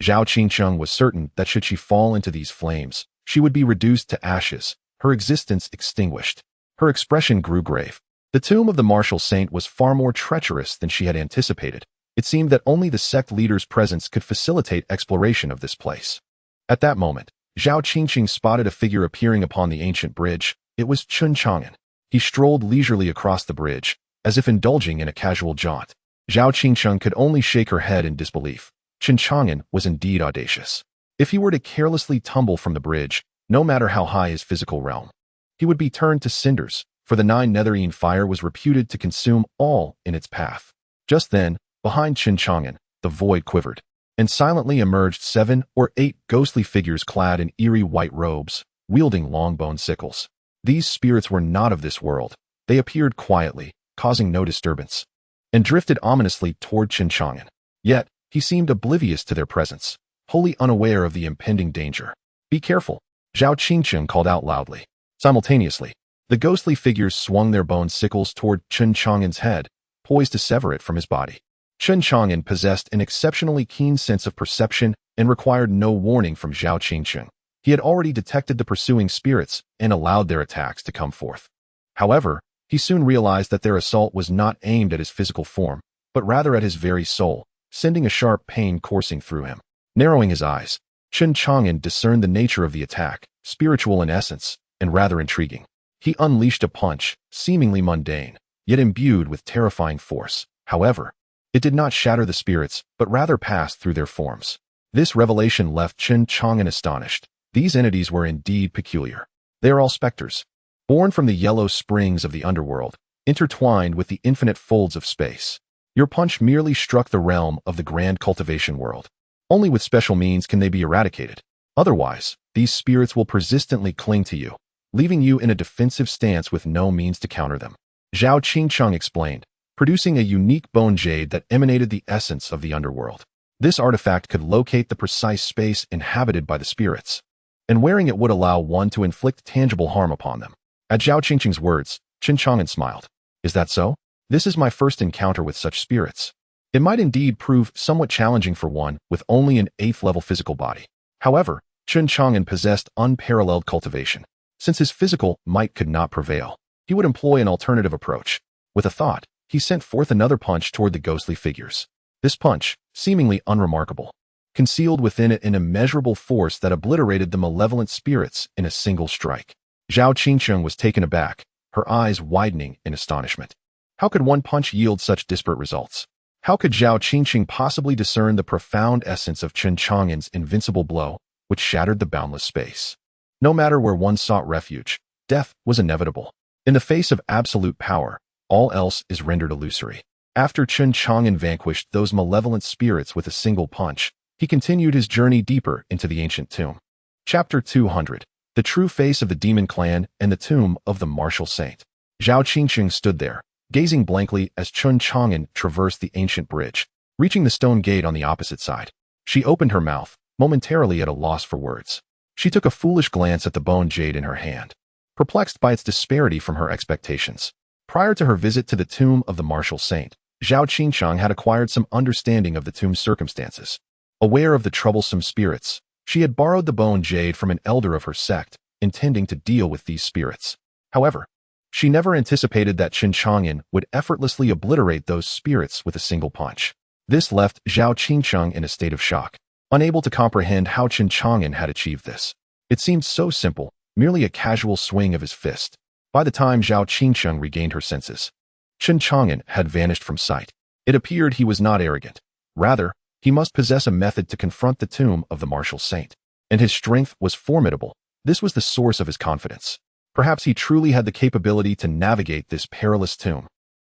Zhao Qingqing was certain that should she fall into these flames, she would be reduced to ashes, her existence extinguished. Her expression grew grave. The tomb of the martial saint was far more treacherous than she had anticipated. It seemed that only the sect leader's presence could facilitate exploration of this place. At that moment, Zhao Qingqing spotted a figure appearing upon the ancient bridge. It was Chen Chang'an. He strolled leisurely across the bridge, as if indulging in a casual jaunt. Zhao Qingqing could only shake her head in disbelief. Chen Chang'an was indeed audacious. If he were to carelessly tumble from the bridge, no matter how high his physical realm, he would be turned to cinders, for the 9 netherine fire was reputed to consume all in its path. Just then, behind Chen Chang'an, the void quivered, and silently emerged 7 or 8 ghostly figures clad in eerie white robes, wielding long-bone sickles. These spirits were not of this world. They appeared quietly, causing no disturbance, and drifted ominously toward Chen Chang'an. Yet, he seemed oblivious to their presence, wholly unaware of the impending danger. "Be careful," Zhao Qingqing called out loudly. Simultaneously, the ghostly figures swung their bone sickles toward Chen Chang'an's head, poised to sever it from his body. Chen Chang'an possessed an exceptionally keen sense of perception and required no warning from Zhao Qingqing. He had already detected the pursuing spirits and allowed their attacks to come forth. However, he soon realized that their assault was not aimed at his physical form, but rather at his very soul, sending a sharp pain coursing through him. Narrowing his eyes, Chen Chang'an discerned the nature of the attack, spiritual in essence, and rather intriguing. He unleashed a punch, seemingly mundane, yet imbued with terrifying force. However, it did not shatter the spirits, but rather passed through their forms. This revelation left Chen Chang'an astonished. These entities were indeed peculiar. They are all specters, born from the yellow springs of the underworld, intertwined with the infinite folds of space. Your punch merely struck the realm of the grand cultivation world. Only with special means can they be eradicated. Otherwise, these spirits will persistently cling to you, leaving you in a defensive stance with no means to counter them. Zhao Qingqing explained, producing a unique bone jade that emanated the essence of the underworld. This artifact could locate the precise space inhabited by the spirits, and wearing it would allow one to inflict tangible harm upon them. At Zhao Qingqing's words, Chen Chang'an smiled. "Is that so? This is my first encounter with such spirits. It might indeed prove somewhat challenging for one with only an 8th level physical body." However, Chen Chang'an possessed unparalleled cultivation. Since his physical might could not prevail, he would employ an alternative approach. With a thought, he sent forth another punch toward the ghostly figures. This punch, seemingly unremarkable, concealed within it an immeasurable force that obliterated the malevolent spirits in a single strike. Zhao Qingqing was taken aback, her eyes widening in astonishment. How could one punch yield such disparate results? How could Zhao Qingqing possibly discern the profound essence of Chen Chang'an's invincible blow, which shattered the boundless space? No matter where one sought refuge, death was inevitable. In the face of absolute power, all else is rendered illusory. After Chen Chang'an vanquished those malevolent spirits with a single punch, he continued his journey deeper into the ancient tomb. Chapter 200. The True Face of the Demon Clan and the Tomb of the Martial Saint. Zhao Qingqing stood there, gazing blankly as Chen Chang'an traversed the ancient bridge, reaching the stone gate on the opposite side. She opened her mouth, momentarily at a loss for words. She took a foolish glance at the bone jade in her hand, perplexed by its disparity from her expectations. Prior to her visit to the tomb of the Martial Saint, Zhao Qingqing had acquired some understanding of the tomb's circumstances. Aware of the troublesome spirits, she had borrowed the bone jade from an elder of her sect, intending to deal with these spirits. However, she never anticipated that Chen Chang'an would effortlessly obliterate those spirits with a single punch. This left Zhao Qingqing in a state of shock, unable to comprehend how Chen Chang'an had achieved this. It seemed so simple, merely a casual swing of his fist. By the time Zhao Qingqing regained her senses, Chen Chang'an had vanished from sight. It appeared he was not arrogant. Rather, he must possess a method to confront the tomb of the Martial Saint. And his strength was formidable. This was the source of his confidence. Perhaps he truly had the capability to navigate this perilous tomb.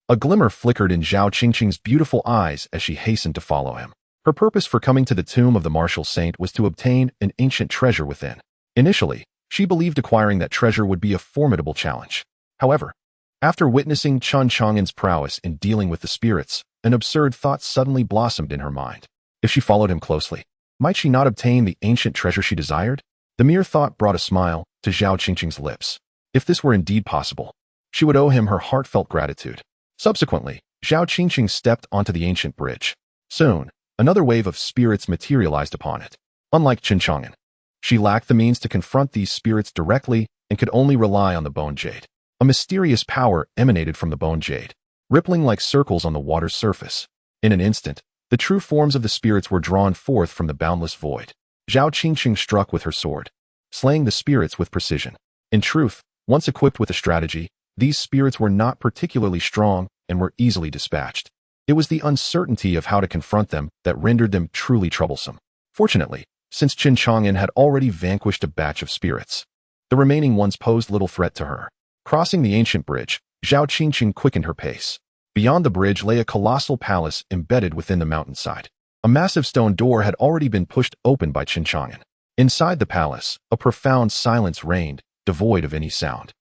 A glimmer flickered in Zhao Qingqing's beautiful eyes as she hastened to follow him. Her purpose for coming to the tomb of the Martial Saint was to obtain an ancient treasure within. Initially, she believed acquiring that treasure would be a formidable challenge. However, after witnessing Chen Chang'an's prowess in dealing with the spirits, an absurd thought suddenly blossomed in her mind. If she followed him closely, might she not obtain the ancient treasure she desired? The mere thought brought a smile to Zhao Qingqing's lips. If this were indeed possible, she would owe him her heartfelt gratitude. Subsequently, Zhao Qingqing stepped onto the ancient bridge. Soon, another wave of spirits materialized upon it. Unlike Chen Chang'an, she lacked the means to confront these spirits directly and could only rely on the bone jade. A mysterious power emanated from the bone jade, rippling like circles on the water's surface. In an instant, The true forms of the spirits were drawn forth from the boundless void. Zhao Qingqing struck with her sword, slaying the spirits with precision. In truth, once equipped with a strategy, these spirits were not particularly strong and were easily dispatched. It was the uncertainty of how to confront them that rendered them truly troublesome. Fortunately, since Chen Chang'an had already vanquished a batch of spirits, the remaining ones posed little threat to her. Crossing the ancient bridge, Zhao Qingqing quickened her pace. Beyond the bridge lay a colossal palace embedded within the mountainside. A massive stone door had already been pushed open by Chen Chang'an. Inside the palace, a profound silence reigned, devoid of any sound.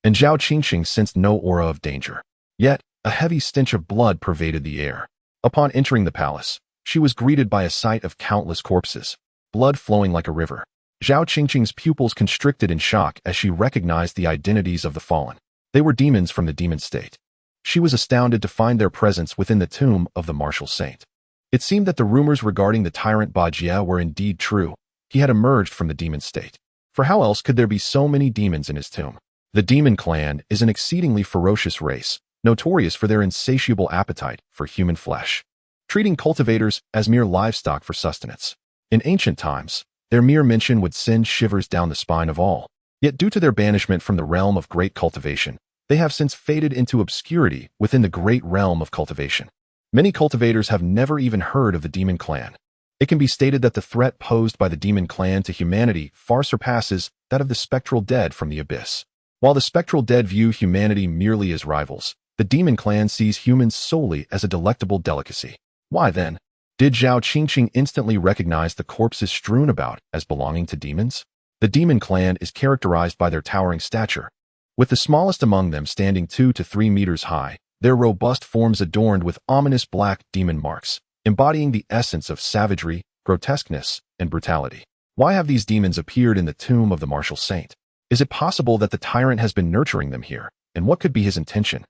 And Zhao Qingqing sensed no aura of danger. Yet, a heavy stench of blood pervaded the air. Upon entering the palace, she was greeted by a sight of countless corpses, blood flowing like a river. Zhao Qingqing's pupils constricted in shock as she recognized the identities of the fallen. They were demons from the demon state. She was astounded to find their presence within the tomb of the martial saint. It seemed that the rumors regarding the tyrant Ba Jie were indeed true. He had emerged from the demon state. For how else could there be so many demons in his tomb? The demon clan is an exceedingly ferocious race, notorious for their insatiable appetite for human flesh, treating cultivators as mere livestock for sustenance. In ancient times, their mere mention would send shivers down the spine of all. Yet due to their banishment from the realm of great cultivation, they have since faded into obscurity within the great realm of cultivation. Many cultivators have never even heard of the demon clan. It can be stated that the threat posed by the demon clan to humanity far surpasses that of the spectral dead from the abyss. While the spectral dead view humanity merely as rivals, the demon clan sees humans solely as a delectable delicacy. Why then did Zhao Qingqing instantly recognize the corpses strewn about as belonging to demons? The demon clan is characterized by their towering stature, with the smallest among them standing 2 to 3 meters high, their robust forms adorned with ominous black demon marks, embodying the essence of savagery, grotesqueness, and brutality. Why have these demons appeared in the tomb of the martial saint? Is it possible that the tyrant has been nurturing them here, and what could be his intention?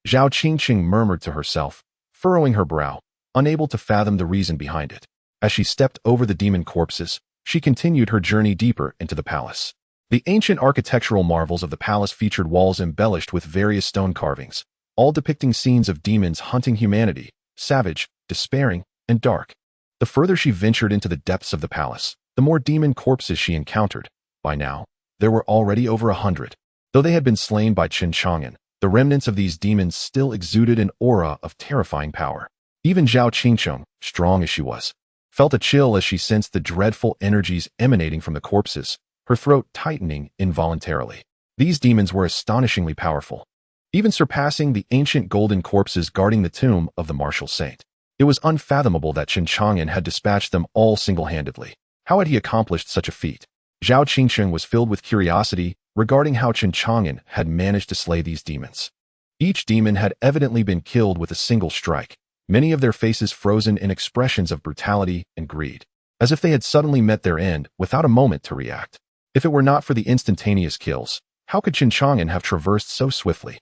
Zhao Qingqing murmured to herself, furrowing her brow, unable to fathom the reason behind it. As she stepped over the demon corpses, she continued her journey deeper into the palace. The ancient architectural marvels of the palace featured walls embellished with various stone carvings, all depicting scenes of demons hunting humanity, savage, despairing, and dark. The further she ventured into the depths of the palace, the more demon corpses she encountered. By now, there were already over 100. Though they had been slain by Chen Chang'an, the remnants of these demons still exuded an aura of terrifying power. Even Zhao Qingqing, strong as she was, felt a chill as she sensed the dreadful energies emanating from the corpses, her throat tightening involuntarily. These demons were astonishingly powerful, even surpassing the ancient golden corpses guarding the tomb of the martial saint. It was unfathomable that Chen Chang'an had dispatched them all single-handedly. How had he accomplished such a feat? Zhao Qingqing was filled with curiosity regarding how Chen Chang'an had managed to slay these demons. Each demon had evidently been killed with a single strike, many of their faces frozen in expressions of brutality and greed, as if they had suddenly met their end without a moment to react. If it were not for the instantaneous kills, how could Chen Chang'an have traversed so swiftly?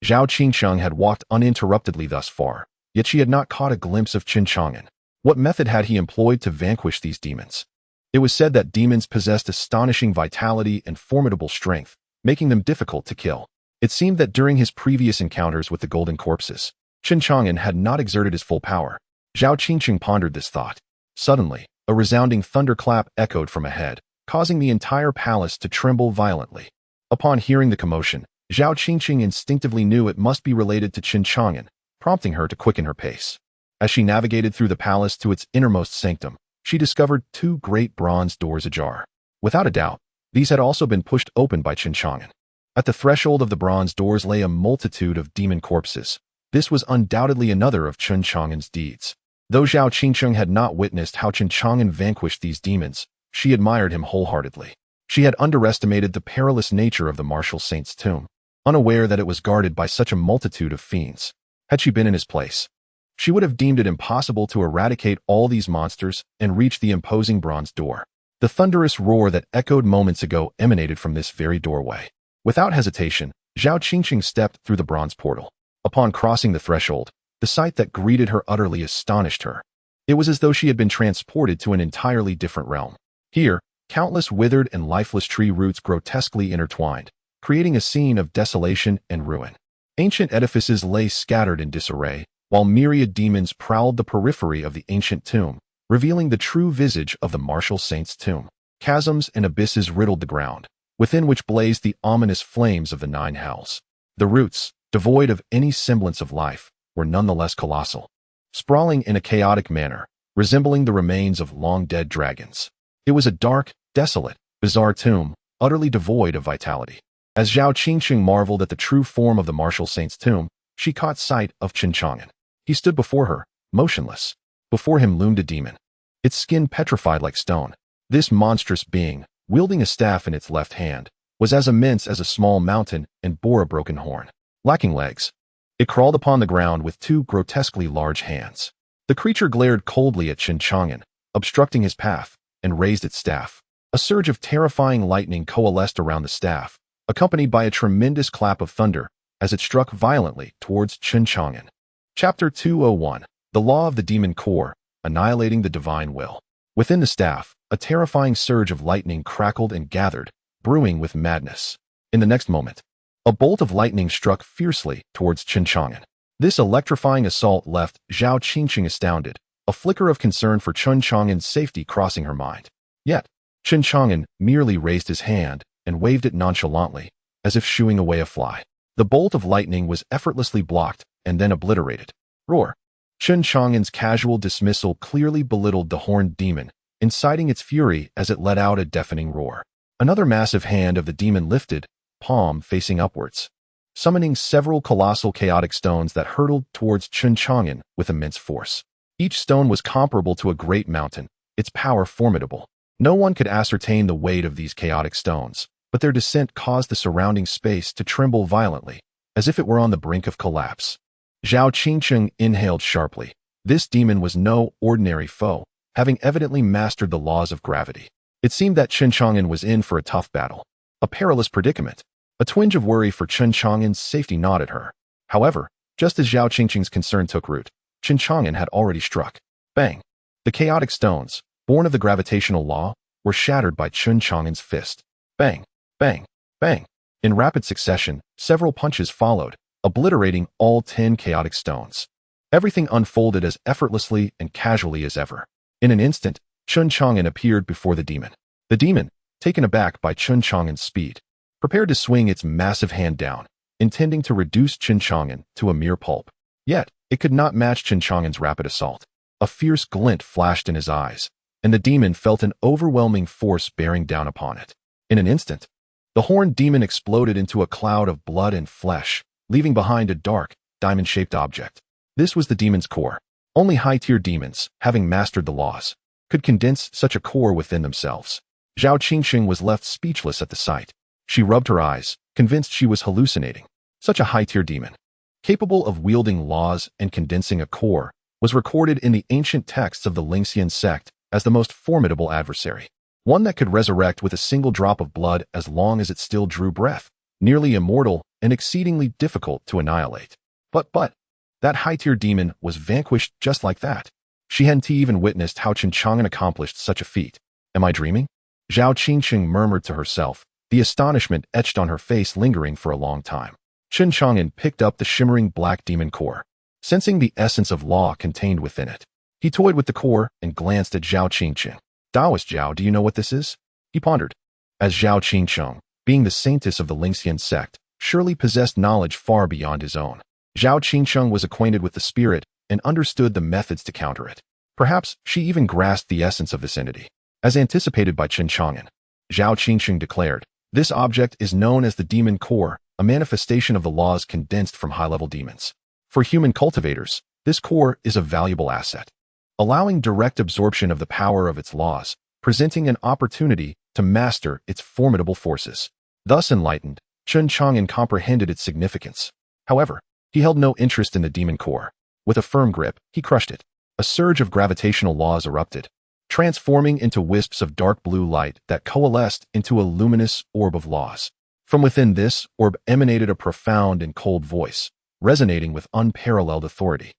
Zhao Qingqing had walked uninterruptedly thus far, yet she had not caught a glimpse of Chen Chang'an. What method had he employed to vanquish these demons? It was said that demons possessed astonishing vitality and formidable strength, making them difficult to kill. It seemed that during his previous encounters with the golden corpses, Chen Chang'an had not exerted his full power. Zhao Qingqing pondered this thought. Suddenly, a resounding thunderclap echoed from ahead, causing the entire palace to tremble violently. Upon hearing the commotion, Zhao Qingqing instinctively knew it must be related to Chen Chang'an, prompting her to quicken her pace. As she navigated through the palace to its innermost sanctum, she discovered 2 great bronze doors ajar. Without a doubt, these had also been pushed open by Chen Chang'an. At the threshold of the bronze doors lay a multitude of demon corpses. This was undoubtedly another of Chen Chang'an's deeds. Though Zhao Qingqing had not witnessed how Chen Chang'an vanquished these demons, she admired him wholeheartedly. She had underestimated the perilous nature of the martial saint's tomb, unaware that it was guarded by such a multitude of fiends. Had she been in his place, she would have deemed it impossible to eradicate all these monsters and reach the imposing bronze door. The thunderous roar that echoed moments ago emanated from this very doorway. Without hesitation, Zhao Qingqing stepped through the bronze portal. Upon crossing the threshold, the sight that greeted her utterly astonished her. It was as though she had been transported to an entirely different realm. Here, countless withered and lifeless tree roots grotesquely intertwined, creating a scene of desolation and ruin. Ancient edifices lay scattered in disarray, while myriad demons prowled the periphery of the ancient tomb, revealing the true visage of the martial saint's tomb. Chasms and abysses riddled the ground, within which blazed the ominous flames of the nine hells. The roots, devoid of any semblance of life, were nonetheless colossal, sprawling in a chaotic manner, resembling the remains of long-dead dragons. It was a dark, desolate, bizarre tomb, utterly devoid of vitality. As Zhao Qingqing marveled at the true form of the martial saint's tomb, she caught sight of Chen Chang'an. He stood before her, motionless. Before him loomed a demon, its skin petrified like stone. This monstrous being, wielding a staff in its left hand, was as immense as a small mountain and bore a broken horn. Lacking legs, it crawled upon the ground with two grotesquely large hands. The creature glared coldly at Chen Chang'an, obstructing his path, and raised its staff. A surge of terrifying lightning coalesced around the staff, accompanied by a tremendous clap of thunder as it struck violently towards Chen Chang'an. Chapter 201. The Law of the Demon Core, Annihilating the Divine Will. Within the staff, a terrifying surge of lightning crackled and gathered, brewing with madness. In the next moment, a bolt of lightning struck fiercely towards Chen Chang'an. This electrifying assault left Zhao Qingqing astounded, a flicker of concern for Chen Chang'an's safety crossing her mind. Yet, Chen Chang'an merely raised his hand and waved it nonchalantly, as if shooing away a fly. The bolt of lightning was effortlessly blocked and then obliterated. Roar! Chen Chang'an's casual dismissal clearly belittled the horned demon, inciting its fury as it let out a deafening roar. Another massive hand of the demon lifted, palm facing upwards, summoning several colossal chaotic stones that hurtled towards Chen Chang'an with immense force. Each stone was comparable to a great mountain, its power formidable. No one could ascertain the weight of these chaotic stones, but their descent caused the surrounding space to tremble violently, as if it were on the brink of collapse. Zhao Qingqing inhaled sharply. This demon was no ordinary foe, having evidently mastered the laws of gravity. It seemed that Chen Chang'an was in for a tough battle, a perilous predicament. A twinge of worry for Chen Chang'an's safety gnawed at her. However, just as Zhao Qingqing's concern took root, Chen Chang'an had already struck. Bang! The chaotic stones, born of the gravitational law, were shattered by Chen Chang'an's fist. Bang! Bang! Bang! In rapid succession, several punches followed, obliterating all 10 chaotic stones. Everything unfolded as effortlessly and casually as ever. In an instant, Chen Chang'an appeared before the demon. The demon, taken aback by Chen Chang'an's speed, prepared to swing its massive hand down, intending to reduce Chen Chang'an to a mere pulp. Yet, it could not match Chen Chang'an's rapid assault. A fierce glint flashed in his eyes, and the demon felt an overwhelming force bearing down upon it. In an instant, the horned demon exploded into a cloud of blood and flesh, leaving behind a dark, diamond-shaped object. This was the demon's core. Only high-tier demons, having mastered the laws, could condense such a core within themselves. Zhao Qingqing was left speechless at the sight. She rubbed her eyes, convinced she was hallucinating. Such a high-tier demon, capable of wielding laws and condensing a core, was recorded in the ancient texts of the Lingxian sect as the most formidable adversary. One that could resurrect with a single drop of blood as long as it still drew breath, nearly immortal and exceedingly difficult to annihilate. But, that high-tier demon was vanquished just like that. She hadn't even witnessed how Chen Chang'an accomplished such a feat. Am I dreaming? Zhao Qingqing murmured to herself, the astonishment etched on her face lingering for a long time. Chen Chang'an picked up the shimmering black demon core, sensing the essence of law contained within it. He toyed with the core and glanced at Zhao Qingqing. Taoist Zhao, do you know what this is? He pondered. As Zhao Qingqing, being the saintess of the Lingxian sect, surely possessed knowledge far beyond his own. Zhao Qingqing was acquainted with the spirit and understood the methods to counter it. Perhaps she even grasped the essence of this entity. As anticipated by Chen Chang'an, Zhao Qingqing declared, this object is known as the demon core, a manifestation of the laws condensed from high-level demons. For human cultivators, this core is a valuable asset, allowing direct absorption of the power of its laws, presenting an opportunity to master its formidable forces. Thus enlightened, Chen Chang'an comprehended its significance. However, he held no interest in the demon core. With a firm grip, he crushed it. A surge of gravitational laws erupted, transforming into wisps of dark blue light that coalesced into a luminous orb of laws. From within this orb emanated a profound and cold voice, resonating with unparalleled authority,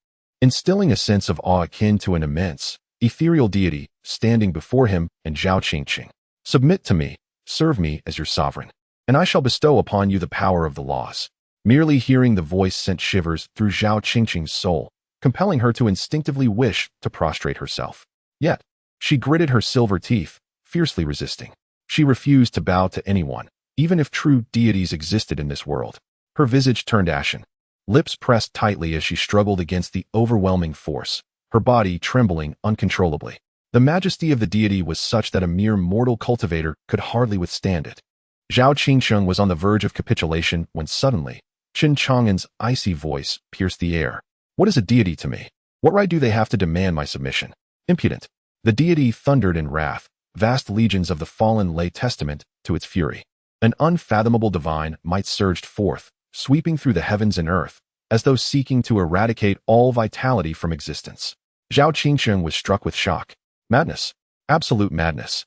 instilling a sense of awe akin to an immense, ethereal deity standing before him and Zhao Qingqing. Submit to me, serve me as your sovereign, and I shall bestow upon you the power of the laws. Merely hearing the voice sent shivers through Zhao Qingqing's soul, compelling her to instinctively wish to prostrate herself. Yet, she gritted her silver teeth, fiercely resisting. She refused to bow to anyone, even if true deities existed in this world. Her visage turned ashen, lips pressed tightly as she struggled against the overwhelming force, her body trembling uncontrollably. The majesty of the deity was such that a mere mortal cultivator could hardly withstand it. Zhao Qingsheng was on the verge of capitulation when suddenly, Chen Chang'an's icy voice pierced the air. "What is a deity to me? What right do they have to demand my submission? Impudent!" The deity thundered in wrath. Vast legions of the fallen lay testament to its fury. An unfathomable divine might surged forth, sweeping through the heavens and earth, as though seeking to eradicate all vitality from existence. Zhao Qingsheng was struck with shock. Madness. Absolute madness.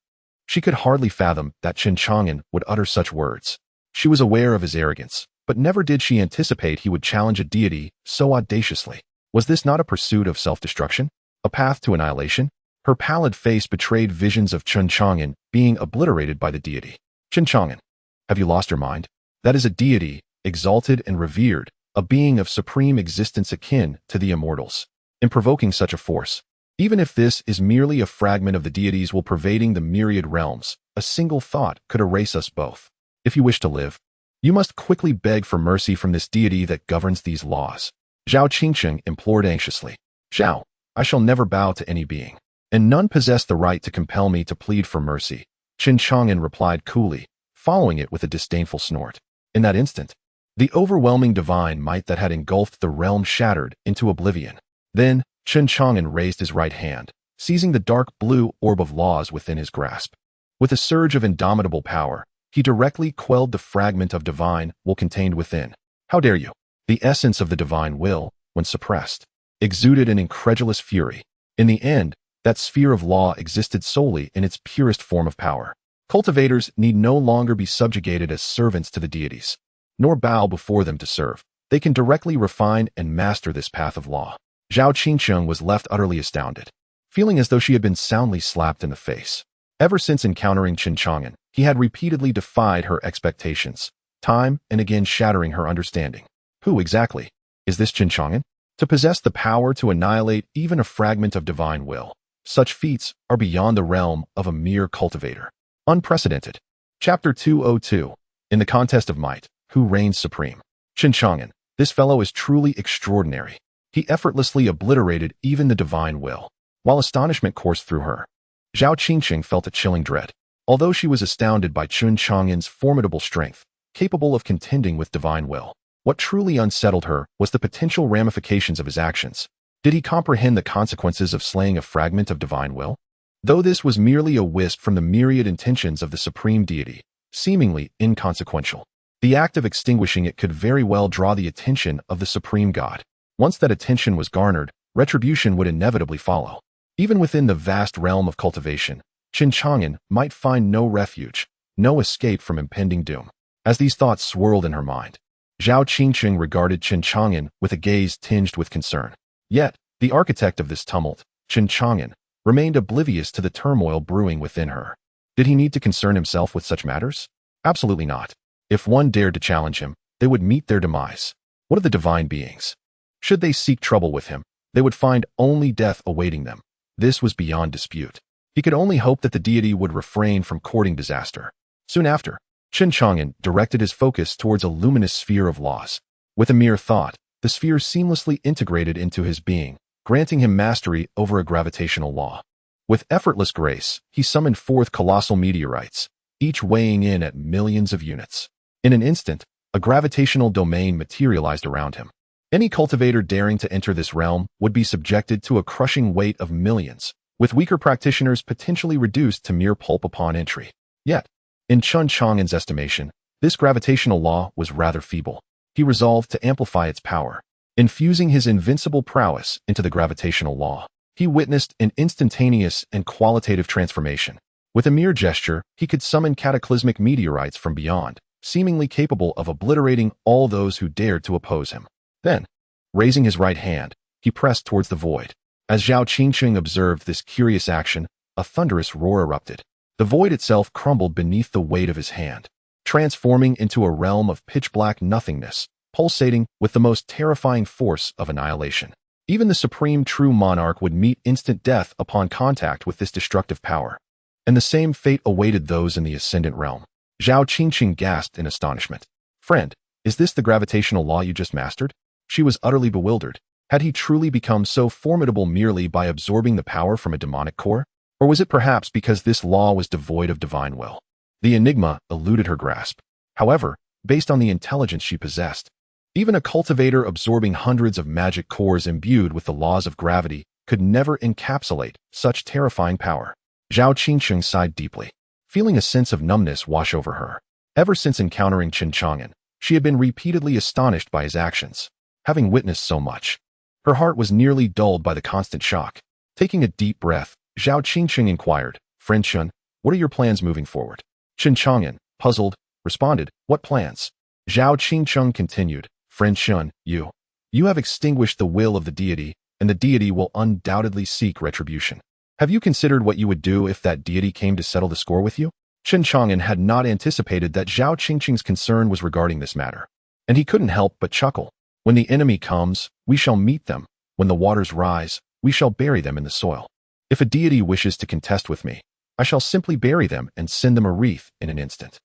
She could hardly fathom that Chen Chang'an would utter such words. She was aware of his arrogance, but never did she anticipate he would challenge a deity so audaciously. Was this not a pursuit of self-destruction? A path to annihilation? Her pallid face betrayed visions of Chen Chang'an being obliterated by the deity. Chen Chang'an, have you lost your mind? That is a deity, exalted and revered, a being of supreme existence akin to the immortals. In provoking such a force, even if this is merely a fragment of the deities will pervading the myriad realms, a single thought could erase us both. If you wish to live, you must quickly beg for mercy from this deity that governs these laws. Zhao Qingsheng implored anxiously. Zhao, I shall never bow to any being, and none possess the right to compel me to plead for mercy. Chen Chang'an replied coolly, following it with a disdainful snort. In that instant, the overwhelming divine might that had engulfed the realm shattered into oblivion. Then, Chen Chang'an raised his right hand, seizing the dark blue orb of laws within his grasp. With a surge of indomitable power, he directly quelled the fragment of divine will contained within. How dare you? The essence of the divine will, when suppressed, exuded an incredulous fury. In the end, that sphere of law existed solely in its purest form of power. Cultivators need no longer be subjugated as servants to the deities, nor bow before them to serve. They can directly refine and master this path of law. Zhao Qingsheng was left utterly astounded, feeling as though she had been soundly slapped in the face. Ever since encountering Chen Chang'an, he had repeatedly defied her expectations, time and again shattering her understanding. Who exactly is this Chen Chang'an? To possess the power to annihilate even a fragment of divine will, such feats are beyond the realm of a mere cultivator. Unprecedented. Chapter 202. In the contest of might, who reigns supreme? Chen Chang'an, this fellow is truly extraordinary. He effortlessly obliterated even the divine will. While astonishment coursed through her, Zhao Qingsheng felt a chilling dread. Although she was astounded by Chen Chang'an's formidable strength, capable of contending with divine will, what truly unsettled her was the potential ramifications of his actions. Did he comprehend the consequences of slaying a fragment of divine will? Though this was merely a wisp from the myriad intentions of the supreme deity, seemingly inconsequential, the act of extinguishing it could very well draw the attention of the supreme god. Once that attention was garnered, retribution would inevitably follow. Even within the vast realm of cultivation, Chen Chang'an might find no refuge, no escape from impending doom. As these thoughts swirled in her mind, Zhao Qingsheng regarded Chen Chang'an with a gaze tinged with concern. Yet, the architect of this tumult, Chen Chang'an, remained oblivious to the turmoil brewing within her. Did he need to concern himself with such matters? Absolutely not. If one dared to challenge him, they would meet their demise. What of the divine beings? Should they seek trouble with him, they would find only death awaiting them. This was beyond dispute. He could only hope that the deity would refrain from courting disaster. Soon after, Chen Chang'an directed his focus towards a luminous sphere of laws. With a mere thought, the sphere seamlessly integrated into his being, granting him mastery over a gravitational law. With effortless grace, he summoned forth colossal meteorites, each weighing in at millions of units. In an instant, a gravitational domain materialized around him. Any cultivator daring to enter this realm would be subjected to a crushing weight of millions, with weaker practitioners potentially reduced to mere pulp upon entry. Yet, in Chen Chang'an's estimation, this gravitational law was rather feeble. He resolved to amplify its power. Infusing his invincible prowess into the gravitational law, he witnessed an instantaneous and qualitative transformation. With a mere gesture, he could summon cataclysmic meteorites from beyond, seemingly capable of obliterating all those who dared to oppose him. Then, raising his right hand, he pressed towards the void. As Zhao Qingsheng observed this curious action, a thunderous roar erupted. The void itself crumbled beneath the weight of his hand, transforming into a realm of pitch-black nothingness, pulsating with the most terrifying force of annihilation. Even the supreme true monarch would meet instant death upon contact with this destructive power. And the same fate awaited those in the ascendant realm. Zhao Qingqing gasped in astonishment. Friend, is this the gravitational law you just mastered? She was utterly bewildered. Had he truly become so formidable merely by absorbing the power from a demonic core? Or was it perhaps because this law was devoid of divine will? The enigma eluded her grasp. However, based on the intelligence she possessed, even a cultivator absorbing hundreds of magic cores imbued with the laws of gravity could never encapsulate such terrifying power. Zhao Qingqing sighed deeply, feeling a sense of numbness wash over her. Ever since encountering Chen Chang'an, she had been repeatedly astonished by his actions, having witnessed so much. Her heart was nearly dulled by the constant shock. Taking a deep breath, Zhao Qingqing inquired, Friend Chen, what are your plans moving forward? Chen Chang'an, puzzled, responded, What plans? Zhao Qingqing continued, Friend Chen, you have extinguished the will of the deity, and the deity will undoubtedly seek retribution. Have you considered what you would do if that deity came to settle the score with you? Chen Chang'an had not anticipated that Zhao Qingqing's concern was regarding this matter, and he couldn't help but chuckle. When the enemy comes, we shall meet them. When the waters rise, we shall bury them in the soil. If a deity wishes to contest with me, I shall simply bury them and send them a wreath in an instant.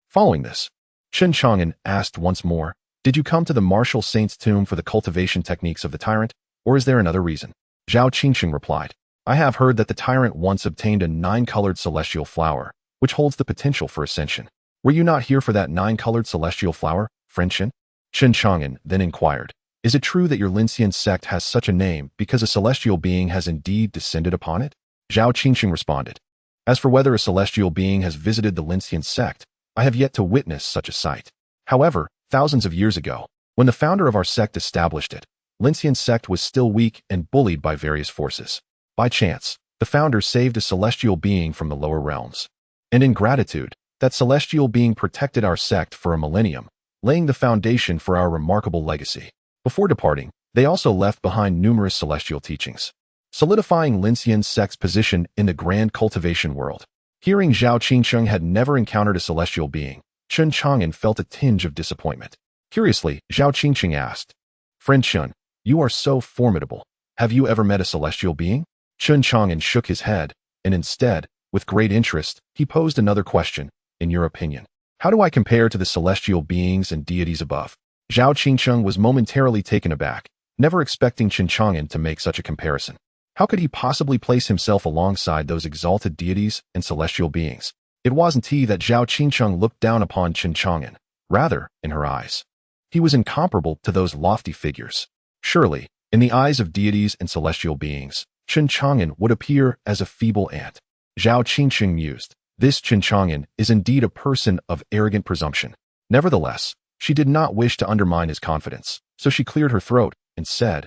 Following this, Chen Chang'an asked once more, Did you come to the martial saint's tomb for the cultivation techniques of the tyrant, or is there another reason? Zhao Qingqing replied, I have heard that the tyrant once obtained a 9-colored celestial flower, which holds the potential for ascension. Were you not here for that 9-colored celestial flower, friend Chen? Chen Chang'an then inquired, Is it true that your Linxian sect has such a name because a celestial being has indeed descended upon it? Zhao Qingqing responded, As for whether a celestial being has visited the Linxian sect, I have yet to witness such a sight. However, thousands of years ago, when the founder of our sect established it, Linxian sect was still weak and bullied by various forces. By chance, the founder saved a celestial being from the lower realms. And in gratitude, that celestial being protected our sect for a millennium, laying the foundation for our remarkable legacy. Before departing, they also left behind numerous celestial teachings, solidifying Linxian sect's position in the grand cultivation world. Hearing Zhao Qingqing had never encountered a celestial being, Chen Chang'an felt a tinge of disappointment. Curiously, Zhao Qingqing asked, Friend Chen, you are so formidable. Have you ever met a celestial being? Chen Chang'an shook his head, and instead, with great interest, he posed another question, In your opinion, how do I compare to the celestial beings and deities above? Zhao Qingqing was momentarily taken aback, never expecting Chen Chang'an to make such a comparison. How could he possibly place himself alongside those exalted deities and celestial beings? It wasn't he that Zhao Qingqing looked down upon Chen Chang'an. Rather, in her eyes, he was incomparable to those lofty figures. Surely, in the eyes of deities and celestial beings, Chen Chang'an would appear as a feeble ant. Zhao Qingqing mused, This Chen Chang'an is indeed a person of arrogant presumption. Nevertheless, she did not wish to undermine his confidence, so she cleared her throat and said,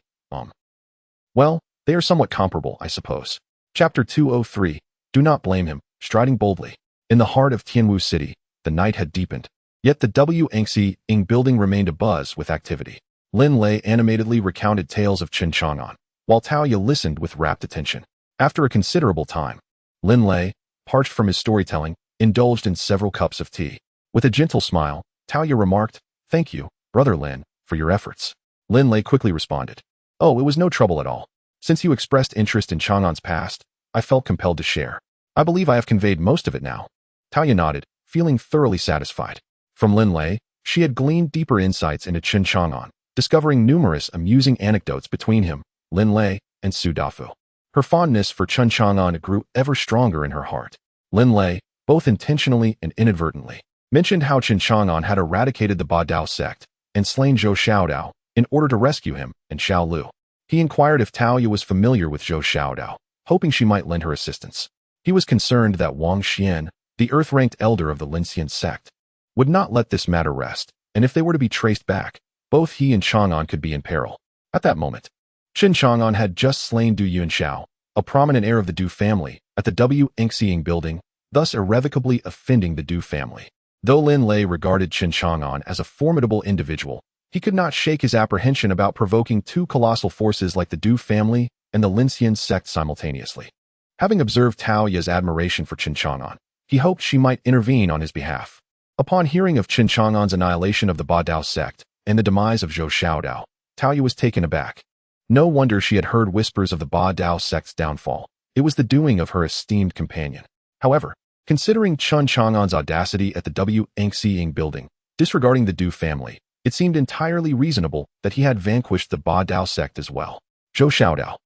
Well, they are somewhat comparable, I suppose. Chapter 203, Do not blame him, striding boldly. In the heart of Tianwu City, the night had deepened, yet the Ing building remained abuzz with activity. Lin Lei animatedly recounted tales of Chen Chang'an, while Taoya listened with rapt attention. After a considerable time, Lin Lei, parched from his storytelling, indulged in several cups of tea. With a gentle smile, Taoya remarked, Thank you, Brother Lin, for your efforts. Lin Lei quickly responded, Oh, it was no trouble at all. Since you expressed interest in Chang'an's past, I felt compelled to share. I believe I have conveyed most of it now. Taoya nodded, feeling thoroughly satisfied. From Lin Lei, she had gleaned deeper insights into Chen Chang'an, discovering numerous amusing anecdotes between him, Lin Lei, and Su Dafu. Her fondness for Chen Chang'an grew ever stronger in her heart. Lin Lei, both intentionally and inadvertently, mentioned how Chen Chang'an had eradicated the Ba Dao sect and slain Zhou Xiaodao in order to rescue him and Xiao Lu. He inquired if Taoya was familiar with Zhou Xiaodao, hoping she might lend her assistance. He was concerned that Wang Xian, the earth-ranked elder of the Linxian sect, would not let this matter rest, and if they were to be traced back, both he and Chang'an could be in peril. At that moment, Chen Chang'an had just slain Du Yuanxiao, a prominent heir of the Du family, at the Ing building, thus irrevocably offending the Du family. Though Lin Lei regarded Chen Chang'an as a formidable individual, he could not shake his apprehension about provoking two colossal forces like the Du family and the Linxian sect simultaneously. Having observed Taoya's admiration for Chen Chang'an, he hoped she might intervene on his behalf. Upon hearing of Chen Chang'an's annihilation of the Ba Dao sect and the demise of Zhou Xiaodao, Taoya was taken aback. No wonder she had heard whispers of the Ba Dao sect's downfall. It was the doing of her esteemed companion. However, considering Chen Chang'an's audacity at the Wu building, disregarding the Du family, it seemed entirely reasonable that he had vanquished the Ba Dao sect as well. Zhou Xiaodao.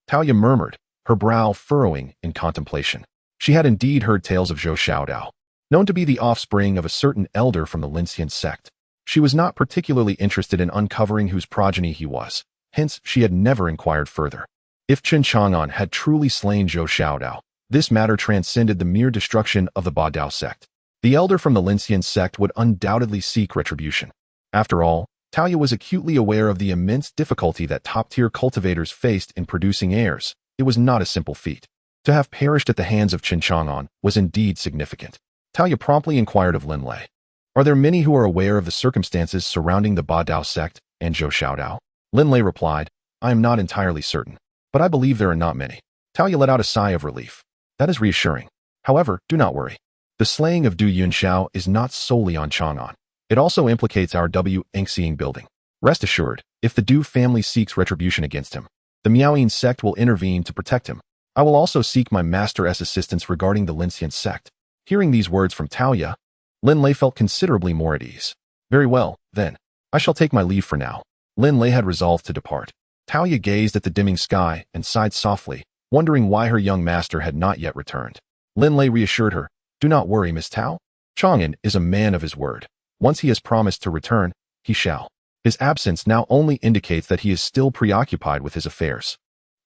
Taoya murmured, her brow furrowing in contemplation. She had indeed heard tales of Zhou Xiaodao, known to be the offspring of a certain elder from the Linxian sect. She was not particularly interested in uncovering whose progeny he was, hence she had never inquired further. If Chen Chang'an had truly slain Zhou Xiaodao, this matter transcended the mere destruction of the Ba Dao sect. The elder from the Linxian sect would undoubtedly seek retribution. After all, Taoya was acutely aware of the immense difficulty that top-tier cultivators faced in producing heirs. It was not a simple feat. To have perished at the hands of Chen Chang'an was indeed significant. Taoya promptly inquired of Lin Lei. Are there many who are aware of the circumstances surrounding the Ba Dao sect and Zhou Xiaodao? Lin Lei replied, I am not entirely certain, but I believe there are not many. Taoya let out a sigh of relief. That is reassuring. However, do not worry. The slaying of Du Yunxiao is not solely on Chang'an. It also implicates our Wu building. Rest assured, if the Du family seeks retribution against him, the Miaoyin sect will intervene to protect him. I will also seek my master's assistance regarding the Linxian sect. Hearing these words from Taoya, Lin Lei felt considerably more at ease. Very well, then. I shall take my leave for now. Lin Lei had resolved to depart. Taoya gazed at the dimming sky and sighed softly, wondering why her young master had not yet returned. Lin Lei reassured her, do not worry, Miss Tao. Chang'an is a man of his word. Once he has promised to return, he shall. His absence now only indicates that he is still preoccupied with his affairs.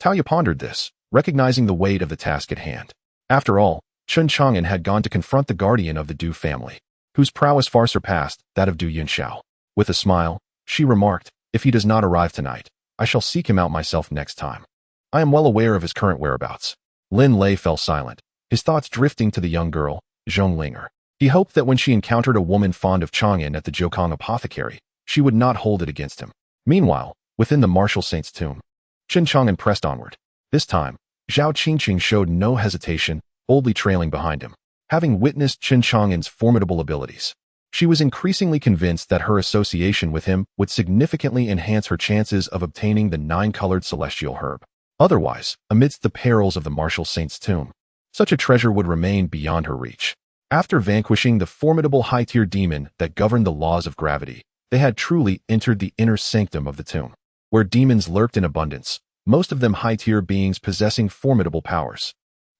Taoya pondered this, recognizing the weight of the task at hand. After all, Chen Chang'an had gone to confront the guardian of the Du family, whose prowess far surpassed that of Du Yunxiao. With a smile, she remarked, if he does not arrive tonight, I shall seek him out myself next time. I am well aware of his current whereabouts. Lin Lei fell silent, his thoughts drifting to the young girl, Zhong Linger. He hoped that when she encountered a woman fond of Chang'an at the Jiukang apothecary, she would not hold it against him. Meanwhile, within the martial saint's tomb, Chen Chang'an pressed onward. This time, Zhao Qingqing showed no hesitation, boldly trailing behind him. Having witnessed Chen Chang'an's formidable abilities, she was increasingly convinced that her association with him would significantly enhance her chances of obtaining the 9-colored celestial herb. Otherwise, amidst the perils of the martial saint's tomb, such a treasure would remain beyond her reach. After vanquishing the formidable high-tier demon that governed the laws of gravity, they had truly entered the inner sanctum of the tomb, where demons lurked in abundance, most of them high-tier beings possessing formidable powers.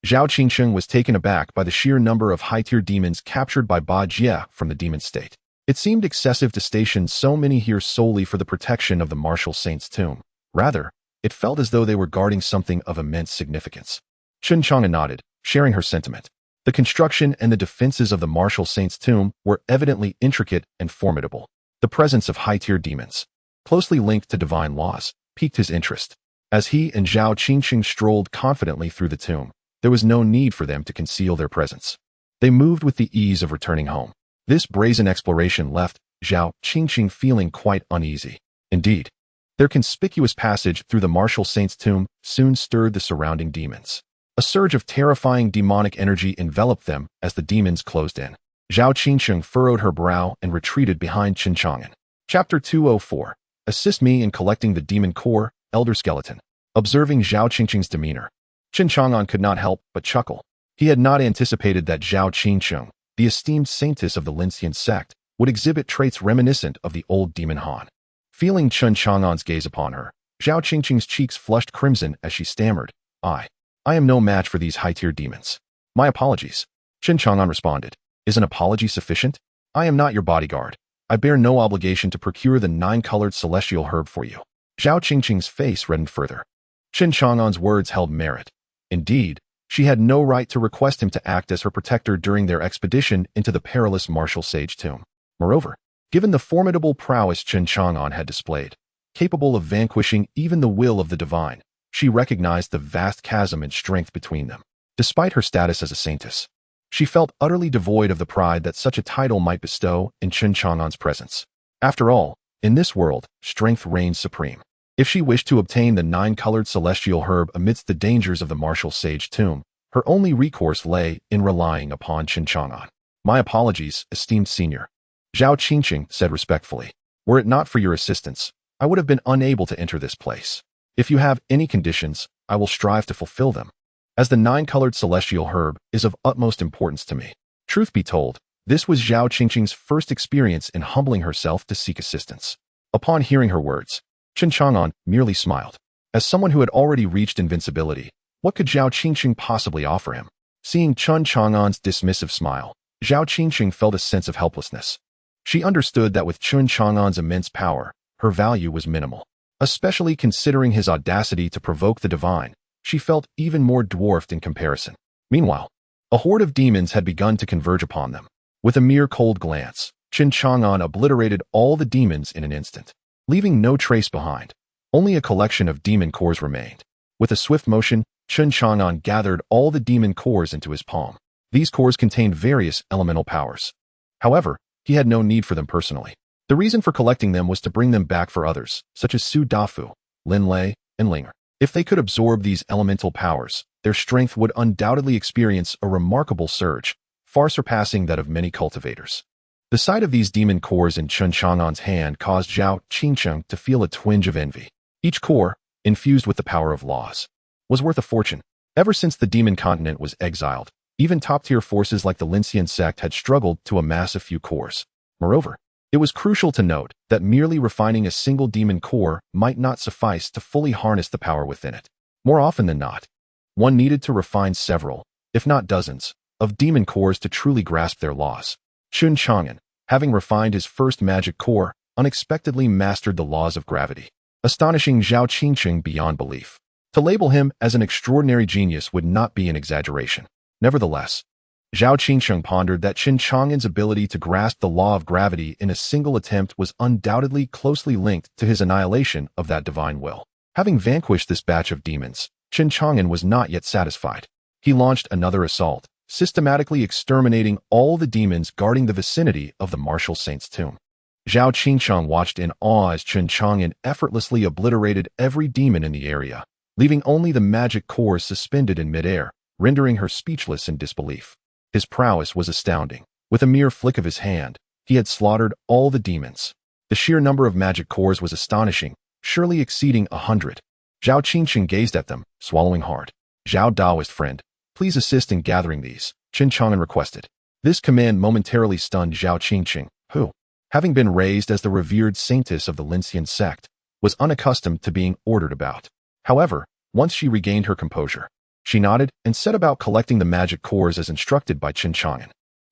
Zhao Qingsheng was taken aback by the sheer number of high-tier demons captured by Ba Jie from the demon state. It seemed excessive to station so many here solely for the protection of the martial saint's tomb. Rather, it felt as though they were guarding something of immense significance. Chen Chang'an nodded, sharing her sentiment. The construction and the defenses of the martial saint's tomb were evidently intricate and formidable. The presence of high-tier demons, closely linked to divine laws, piqued his interest. As he and Zhao Qingqing strolled confidently through the tomb, there was no need for them to conceal their presence. They moved with the ease of returning home. This brazen exploration left Zhao Qingqing feeling quite uneasy. Indeed, their conspicuous passage through the martial saint's tomb soon stirred the surrounding demons. A surge of terrifying demonic energy enveloped them as the demons closed in. Zhao Qingqing furrowed her brow and retreated behind Chen Chang'an. Chapter 204. Assist me in collecting the demon core, Elder Skeleton. Observing Zhao Qingqing's demeanor, Chen Chang'an could not help but chuckle. He had not anticipated that Zhao Qingqing, the esteemed saintess of the Linxian sect, would exhibit traits reminiscent of the old demon Han. Feeling Chen Chang'an's gaze upon her, Zhao Qingqing's cheeks flushed crimson as she stammered, I am no match for these high-tier demons. My apologies. Chen Chang'an responded. Is an apology sufficient? I am not your bodyguard. I bear no obligation to procure the 9-colored celestial herb for you. Zhao Qingqing's face reddened further. Chen Chang'an's words held merit. Indeed, she had no right to request him to act as her protector during their expedition into the perilous martial sage tomb. Moreover, given the formidable prowess Chen Chang'an had displayed, capable of vanquishing even the will of the divine, she recognized the vast chasm in strength between them. Despite her status as a saintess, she felt utterly devoid of the pride that such a title might bestow in Chen Chang'an's presence. After all, in this world, strength reigns supreme. If she wished to obtain the 9-colored celestial herb amidst the dangers of the martial sage tomb, her only recourse lay in relying upon Chen Chang'an. My apologies, esteemed senior. Zhao Qingqing said respectfully. Were it not for your assistance, I would have been unable to enter this place. If you have any conditions, I will strive to fulfill them, as the 9-colored celestial herb is of utmost importance to me. Truth be told, this was Zhao Qingqing's first experience in humbling herself to seek assistance. Upon hearing her words, Chen Chang'an merely smiled. As someone who had already reached invincibility, what could Zhao Qingqing possibly offer him? Seeing Chen Chang'an's dismissive smile, Zhao Qingqing felt a sense of helplessness. She understood that with Chen Chang'an's immense power, her value was minimal. Especially considering his audacity to provoke the divine, she felt even more dwarfed in comparison. Meanwhile, a horde of demons had begun to converge upon them. With a mere cold glance, Chen Chang'an obliterated all the demons in an instant, leaving no trace behind. Only a collection of demon cores remained. With a swift motion, Chen Chang'an gathered all the demon cores into his palm. These cores contained various elemental powers. However, he had no need for them personally. The reason for collecting them was to bring them back for others, such as Su Dafu, Lin Lei, and Linger. If they could absorb these elemental powers, their strength would undoubtedly experience a remarkable surge, far surpassing that of many cultivators. The sight of these demon cores in Chen Chang'an's hand caused Zhao Qingqing to feel a twinge of envy. Each core, infused with the power of laws, was worth a fortune. Ever since the demon continent was exiled, even top-tier forces like the Lincian sect had struggled to amass a few cores. Moreover, it was crucial to note that merely refining a single demon core might not suffice to fully harness the power within it. More often than not, one needed to refine several, if not dozens, of demon cores to truly grasp their laws. Chen Chang'an, having refined his first magic core, unexpectedly mastered the laws of gravity, astonishing Zhao Qingqing beyond belief. To label him as an extraordinary genius would not be an exaggeration. Nevertheless, Zhao Qingqing pondered that Chen Chang'an's ability to grasp the law of gravity in a single attempt was undoubtedly closely linked to his annihilation of that divine will. Having vanquished this batch of demons, Chen Chang'an was not yet satisfied. He launched another assault, systematically exterminating all the demons guarding the vicinity of the martial saint's tomb. Zhao Qingqing watched in awe as Chen Chang'an effortlessly obliterated every demon in the area, leaving only the magic cores suspended in midair, rendering her speechless in disbelief. His prowess was astounding. With a mere flick of his hand, he had slaughtered all the demons. The sheer number of magic cores was astonishing, surely exceeding 100. Zhao Qingqing gazed at them, swallowing hard. Zhao Daoist friend, please assist in gathering these, Chen Chang'an requested. This command momentarily stunned Zhao Qingqing, who, having been raised as the revered saintess of the Lincian sect, was unaccustomed to being ordered about. However, once she regained her composure, she nodded and set about collecting the magic cores as instructed by Chen Chang'an.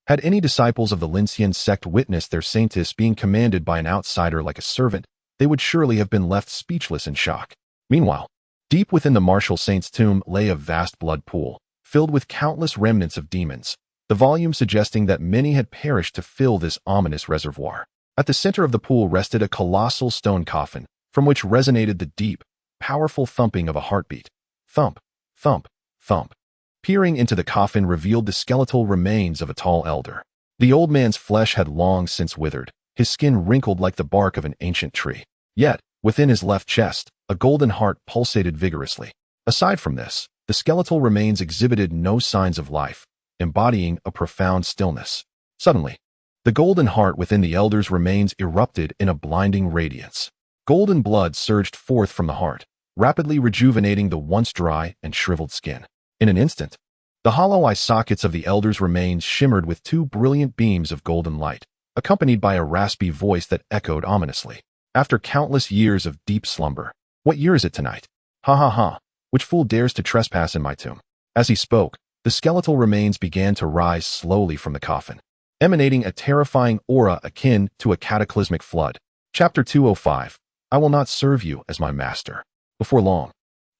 Had any disciples of the Lincian sect witnessed their saintess being commanded by an outsider like a servant, they would surely have been left speechless in shock. Meanwhile, deep within the martial saint's tomb lay a vast blood pool, filled with countless remnants of demons, the volume suggesting that many had perished to fill this ominous reservoir. At the center of the pool rested a colossal stone coffin, from which resonated the deep, powerful thumping of a heartbeat. Thump, thump, thump. Peering into the coffin revealed the skeletal remains of a tall elder. The old man's flesh had long since withered, his skin wrinkled like the bark of an ancient tree. Yet, within his left chest, a golden heart pulsated vigorously. Aside from this, the skeletal remains exhibited no signs of life, embodying a profound stillness. Suddenly, the golden heart within the elder's remains erupted in a blinding radiance. Golden blood surged forth from the heart, rapidly rejuvenating the once dry and shriveled skin. In an instant, the hollow eye sockets of the elder's remains shimmered with two brilliant beams of golden light, accompanied by a raspy voice that echoed ominously. After countless years of deep slumber, what year is it tonight? Ha ha ha, which fool dares to trespass in my tomb? As he spoke, the skeletal remains began to rise slowly from the coffin, emanating a terrifying aura akin to a cataclysmic flood. Chapter 205, I will not serve you as my master. Before long,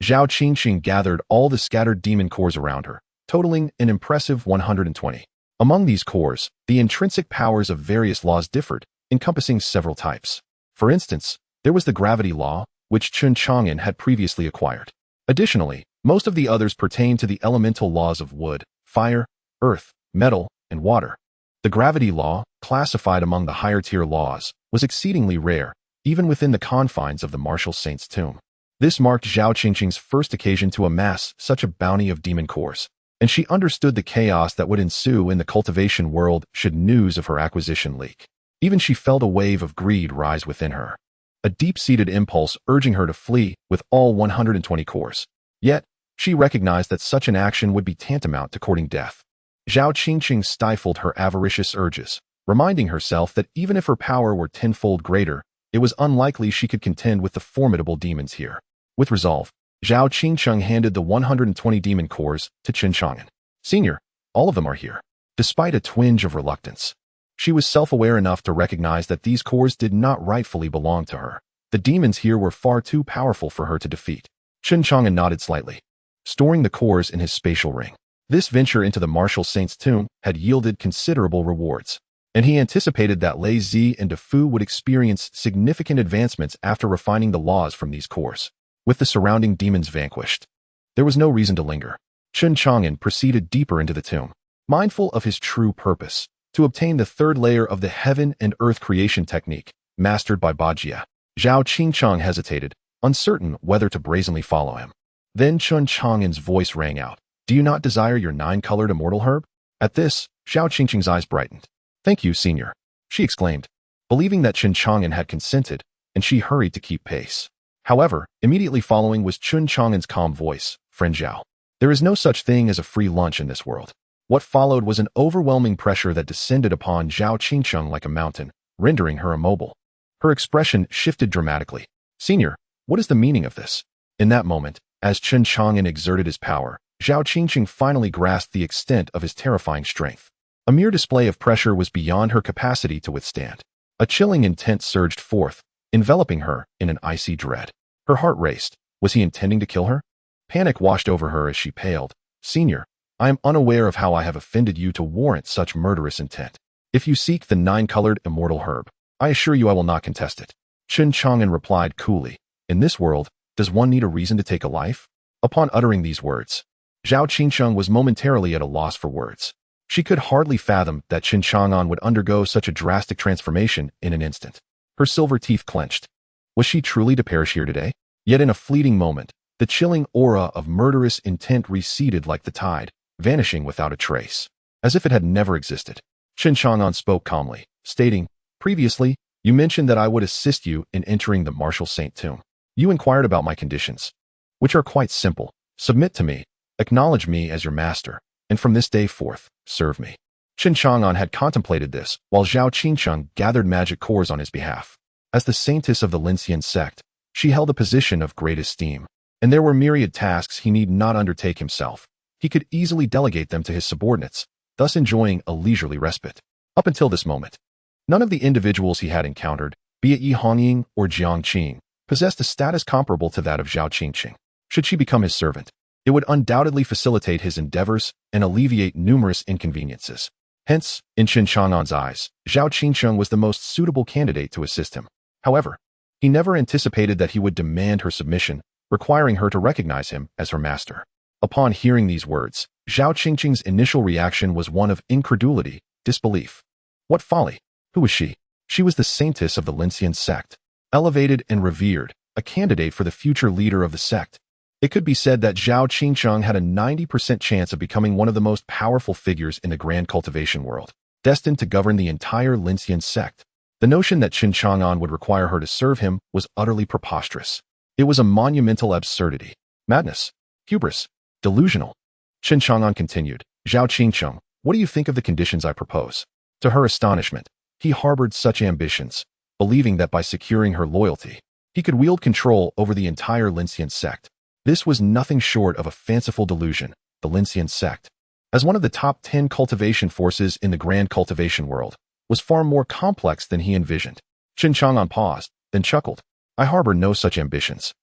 Zhao Qingqing gathered all the scattered demon cores around her, totaling an impressive 120. Among these cores, the intrinsic powers of various laws differed, encompassing several types. For instance, there was the gravity law, which Chen Chang'an had previously acquired. Additionally, most of the others pertained to the elemental laws of wood, fire, earth, metal, and water. The gravity law, classified among the higher-tier laws, was exceedingly rare, even within the confines of the martial saint's tomb. This marked Zhao Qingqing's first occasion to amass such a bounty of demon cores, and she understood the chaos that would ensue in the cultivation world should news of her acquisition leak. Even she felt a wave of greed rise within her. a deep-seated impulse urging her to flee with all 120 cores. Yet, she recognized that such an action would be tantamount to courting death. Zhao Qingqing stifled her avaricious urges, reminding herself that even if her power were tenfold greater, it was unlikely she could contend with the formidable demons here. With resolve, Zhao Qingqing handed the 120 demon cores to Chen Chang'an. Senior, all of them are here. Despite a twinge of reluctance, she was self-aware enough to recognize that these cores did not rightfully belong to her. The demons here were far too powerful for her to defeat. Chen Chang'an nodded slightly, storing the cores in his spatial ring. This venture into the martial saint's tomb had yielded considerable rewards, and he anticipated that Lei Zi and DeFu would experience significant advancements after refining the laws from these cores. With the surrounding demons vanquished, there was no reason to linger. Chen Chang'an proceeded deeper into the tomb, mindful of his true purpose, to obtain the third layer of the heaven and earth creation technique, mastered by Bajia. Zhao Qingqing hesitated, uncertain whether to brazenly follow him. Then Chen Chang'an's voice rang out. Do you not desire your 9-colored immortal herb? At this, Zhao Qingqing's eyes brightened. Thank you, senior, she exclaimed, believing that Chen Chang'an had consented, and she hurried to keep pace. However, immediately following was Chen Chang'an's calm voice, Friend Zhao. There is no such thing as a free lunch in this world. What followed was an overwhelming pressure that descended upon Zhao Qingqing like a mountain, rendering her immobile. Her expression shifted dramatically. Senior, what is the meaning of this? In that moment, as Chen Chang'an exerted his power, Zhao Qingqing finally grasped the extent of his terrifying strength. A mere display of pressure was beyond her capacity to withstand. A chilling intent surged forth, enveloping her in an icy dread. Her heart raced. Was he intending to kill her? Panic washed over her as she paled. Senior, I am unaware of how I have offended you to warrant such murderous intent. If you seek the 9-colored immortal herb, I assure you I will not contest it. Chen Chang'an replied coolly. In this world, does one need a reason to take a life? Upon uttering these words, Zhao Qingqing was momentarily at a loss for words. She could hardly fathom that Chen Chang'an would undergo such a drastic transformation in an instant. Her silver teeth clenched. Was she truly to perish here today? Yet in a fleeting moment, the chilling aura of murderous intent receded like the tide, vanishing without a trace, as if it had never existed. Chen Chang'an spoke calmly, stating, Previously, you mentioned that I would assist you in entering the martial saint tomb. You inquired about my conditions, which are quite simple. Submit to me, acknowledge me as your master, and from this day forth, serve me. Chen Chang'an had contemplated this, while Zhao Qingqing gathered magic cores on his behalf. As the saintess of the Linxian sect, she held a position of great esteem, and there were myriad tasks he need not undertake himself. He could easily delegate them to his subordinates, thus enjoying a leisurely respite. Up until this moment, none of the individuals he had encountered, be it Yi Hongying or Jiang Qing, possessed a status comparable to that of Zhao Qingqing. Should she become his servant, it would undoubtedly facilitate his endeavors and alleviate numerous inconveniences. Hence, in Chen Chang'an's eyes, Zhao Qingqing was the most suitable candidate to assist him. However, he never anticipated that he would demand her submission, requiring her to recognize him as her master. Upon hearing these words, Zhao Qingqing's initial reaction was one of incredulity, disbelief. What folly! Who was she? She was the saintess of the Linxian sect, elevated and revered, a candidate for the future leader of the sect. It could be said that Zhao Qingqing had a 90% chance of becoming one of the most powerful figures in the grand cultivation world, destined to govern the entire Linxian sect. The notion that Chen Chang'an would require her to serve him was utterly preposterous. It was a monumental absurdity, madness, hubris, delusional. Chen Chang'an continued, Zhao Qingqing, what do you think of the conditions I propose? To her astonishment, he harbored such ambitions, believing that by securing her loyalty, he could wield control over the entire Linxian sect. This was nothing short of a fanciful delusion. The Linxian sect, as one of the top 10 cultivation forces in the grand cultivation world, was far more complex than he envisioned. Chen Chang'an paused, then chuckled. I harbor no such ambitions.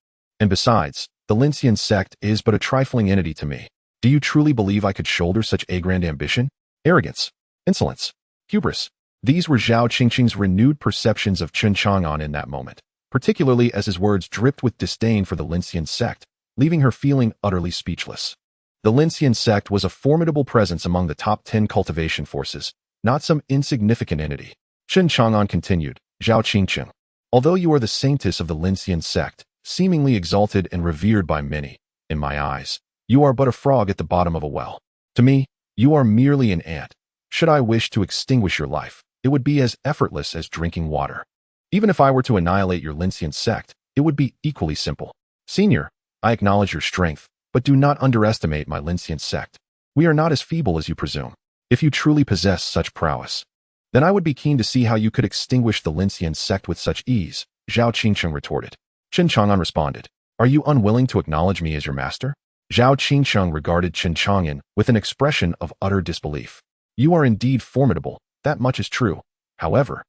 And besides, the Linxian sect is but a trifling entity to me. Do you truly believe I could shoulder such a grand ambition? Arrogance, insolence, hubris. These were Zhao Qingqing's renewed perceptions of Chen Chang'an in that moment, particularly as his words dripped with disdain for the Linxian sect, leaving her feeling utterly speechless. The Linxian sect was a formidable presence among the top 10 cultivation forces, not some insignificant entity. Chen Chang'an continued, Zhao Qingqing, although you are the saintess of the Linxian sect, seemingly exalted and revered by many, in my eyes, you are but a frog at the bottom of a well. To me, you are merely an ant. Should I wish to extinguish your life, it would be as effortless as drinking water. Even if I were to annihilate your Lincian sect, it would be equally simple. Senior, I acknowledge your strength, but do not underestimate my Lincian sect. We are not as feeble as you presume. If you truly possess such prowess, then I would be keen to see how you could extinguish the Lincian sect with such ease, Zhao Qingcheng retorted. Chen Chang'an responded, Are you unwilling to acknowledge me as your master? Zhao Qingcheng regarded Chen Chang'an with an expression of utter disbelief. You are indeed formidable, that much is true. However,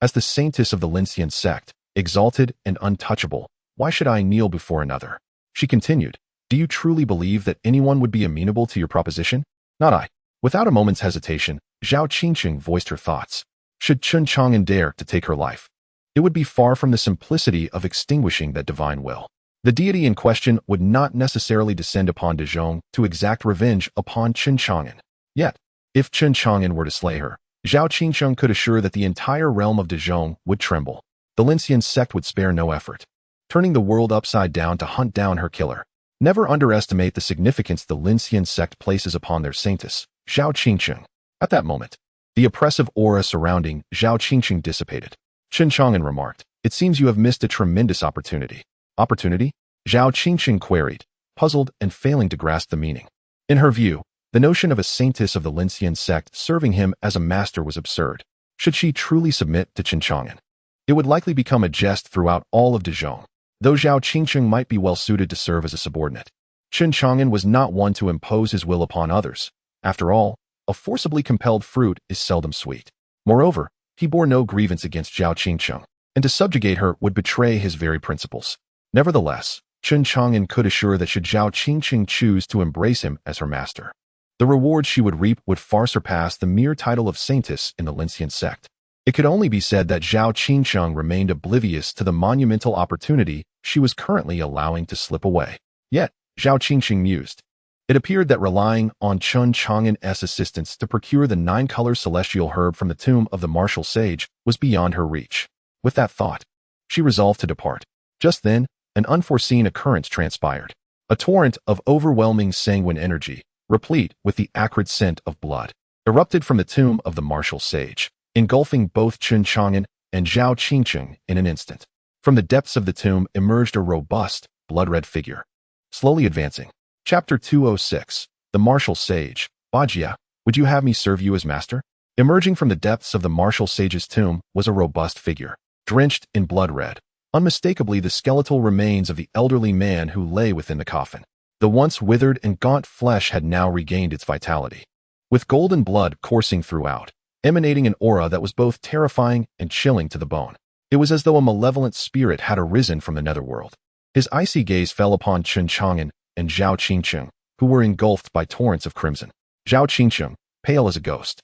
as the saintess of the Lincian sect, exalted and untouchable, why should I kneel before another? She continued, Do you truly believe that anyone would be amenable to your proposition? Not I. Without a moment's hesitation, Zhao Qingcheng voiced her thoughts. Should Chen Chang'an dare to take her life, it would be far from the simplicity of extinguishing that divine will. The deity in question would not necessarily descend upon Dezhong to exact revenge upon Chen Chang'an. Yet, if Chen Chang'an were to slay her, Zhao Qingcheng could assure that the entire realm of Dezhong would tremble. The Lincian sect would spare no effort, turning the world upside down to hunt down her killer. Never underestimate the significance the Lincian sect places upon their saintess, Zhao Qingcheng. At that moment, the oppressive aura surrounding Zhao Qingcheng dissipated. Chen Chang'an remarked, It seems you have missed a tremendous opportunity. Opportunity? Zhao Qingcheng queried, puzzled and failing to grasp the meaning. In her view, the notion of a saintess of the Lincian sect serving him as a master was absurd. Should she truly submit to Chen Chang'an, it would likely become a jest throughout all of Dezhong, though Zhao Qingcheng might be well suited to serve as a subordinate. Chen Chang'an was not one to impose his will upon others. After all, a forcibly compelled fruit is seldom sweet. Moreover, he bore no grievance against Zhao Qingcheng, and to subjugate her would betray his very principles. Nevertheless, Chen Chang'an could assure that should Zhao Qingcheng choose to embrace him as her master, the rewards she would reap would far surpass the mere title of saintess in the Lincian sect. It could only be said that Zhao Qingcheng remained oblivious to the monumental opportunity she was currently allowing to slip away. Yet, Zhao Qingcheng mused. It appeared that relying on Chen Chang'an's assistance to procure the 9-color celestial herb from the tomb of the martial sage was beyond her reach. With that thought, she resolved to depart. Just then, an unforeseen occurrence transpired. A torrent of overwhelming sanguine energy, replete with the acrid scent of blood, erupted from the tomb of the martial sage, engulfing both Chen Chang'an and Zhao Qingcheng in an instant. From the depths of the tomb emerged a robust, blood-red figure, slowly advancing. Chapter 206, The Martial Sage. Bajia, would you have me serve you as master? Emerging from the depths of the martial sage's tomb was a robust figure, drenched in blood red, unmistakably the skeletal remains of the elderly man who lay within the coffin. The once withered and gaunt flesh had now regained its vitality, with golden blood coursing throughout, emanating an aura that was both terrifying and chilling to the bone. It was as though a malevolent spirit had arisen from the netherworld. His icy gaze fell upon Chen Chang'an and Zhao Qingcheng, who were engulfed by torrents of crimson. Zhao Qingcheng, pale as a ghost,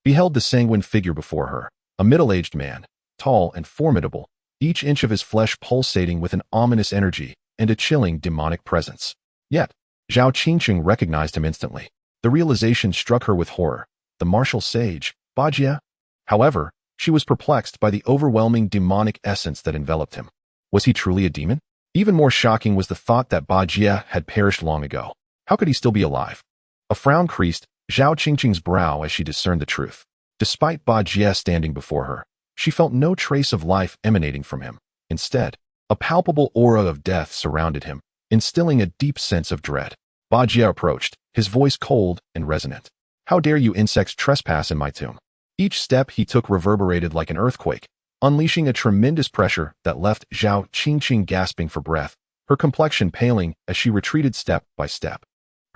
beheld the sanguine figure before her, a middle-aged man, tall and formidable, each inch of his flesh pulsating with an ominous energy and a chilling demonic presence. Yet, Zhao Qingcheng recognized him instantly. The realization struck her with horror. The martial sage, Bajia? However, she was perplexed by the overwhelming demonic essence that enveloped him. Was he truly a demon? Even more shocking was the thought that Bajia had perished long ago. How could he still be alive? A frown creased Zhao Qingcheng's brow as she discerned the truth. Despite Bajia standing before her, she felt no trace of life emanating from him. Instead, a palpable aura of death surrounded him, instilling a deep sense of dread. Bajia approached, his voice cold and resonant. How dare you insects trespass in my tomb? Each step he took reverberated like an earthquake, unleashing a tremendous pressure that left Zhao Qingcheng gasping for breath, her complexion paling as she retreated step by step.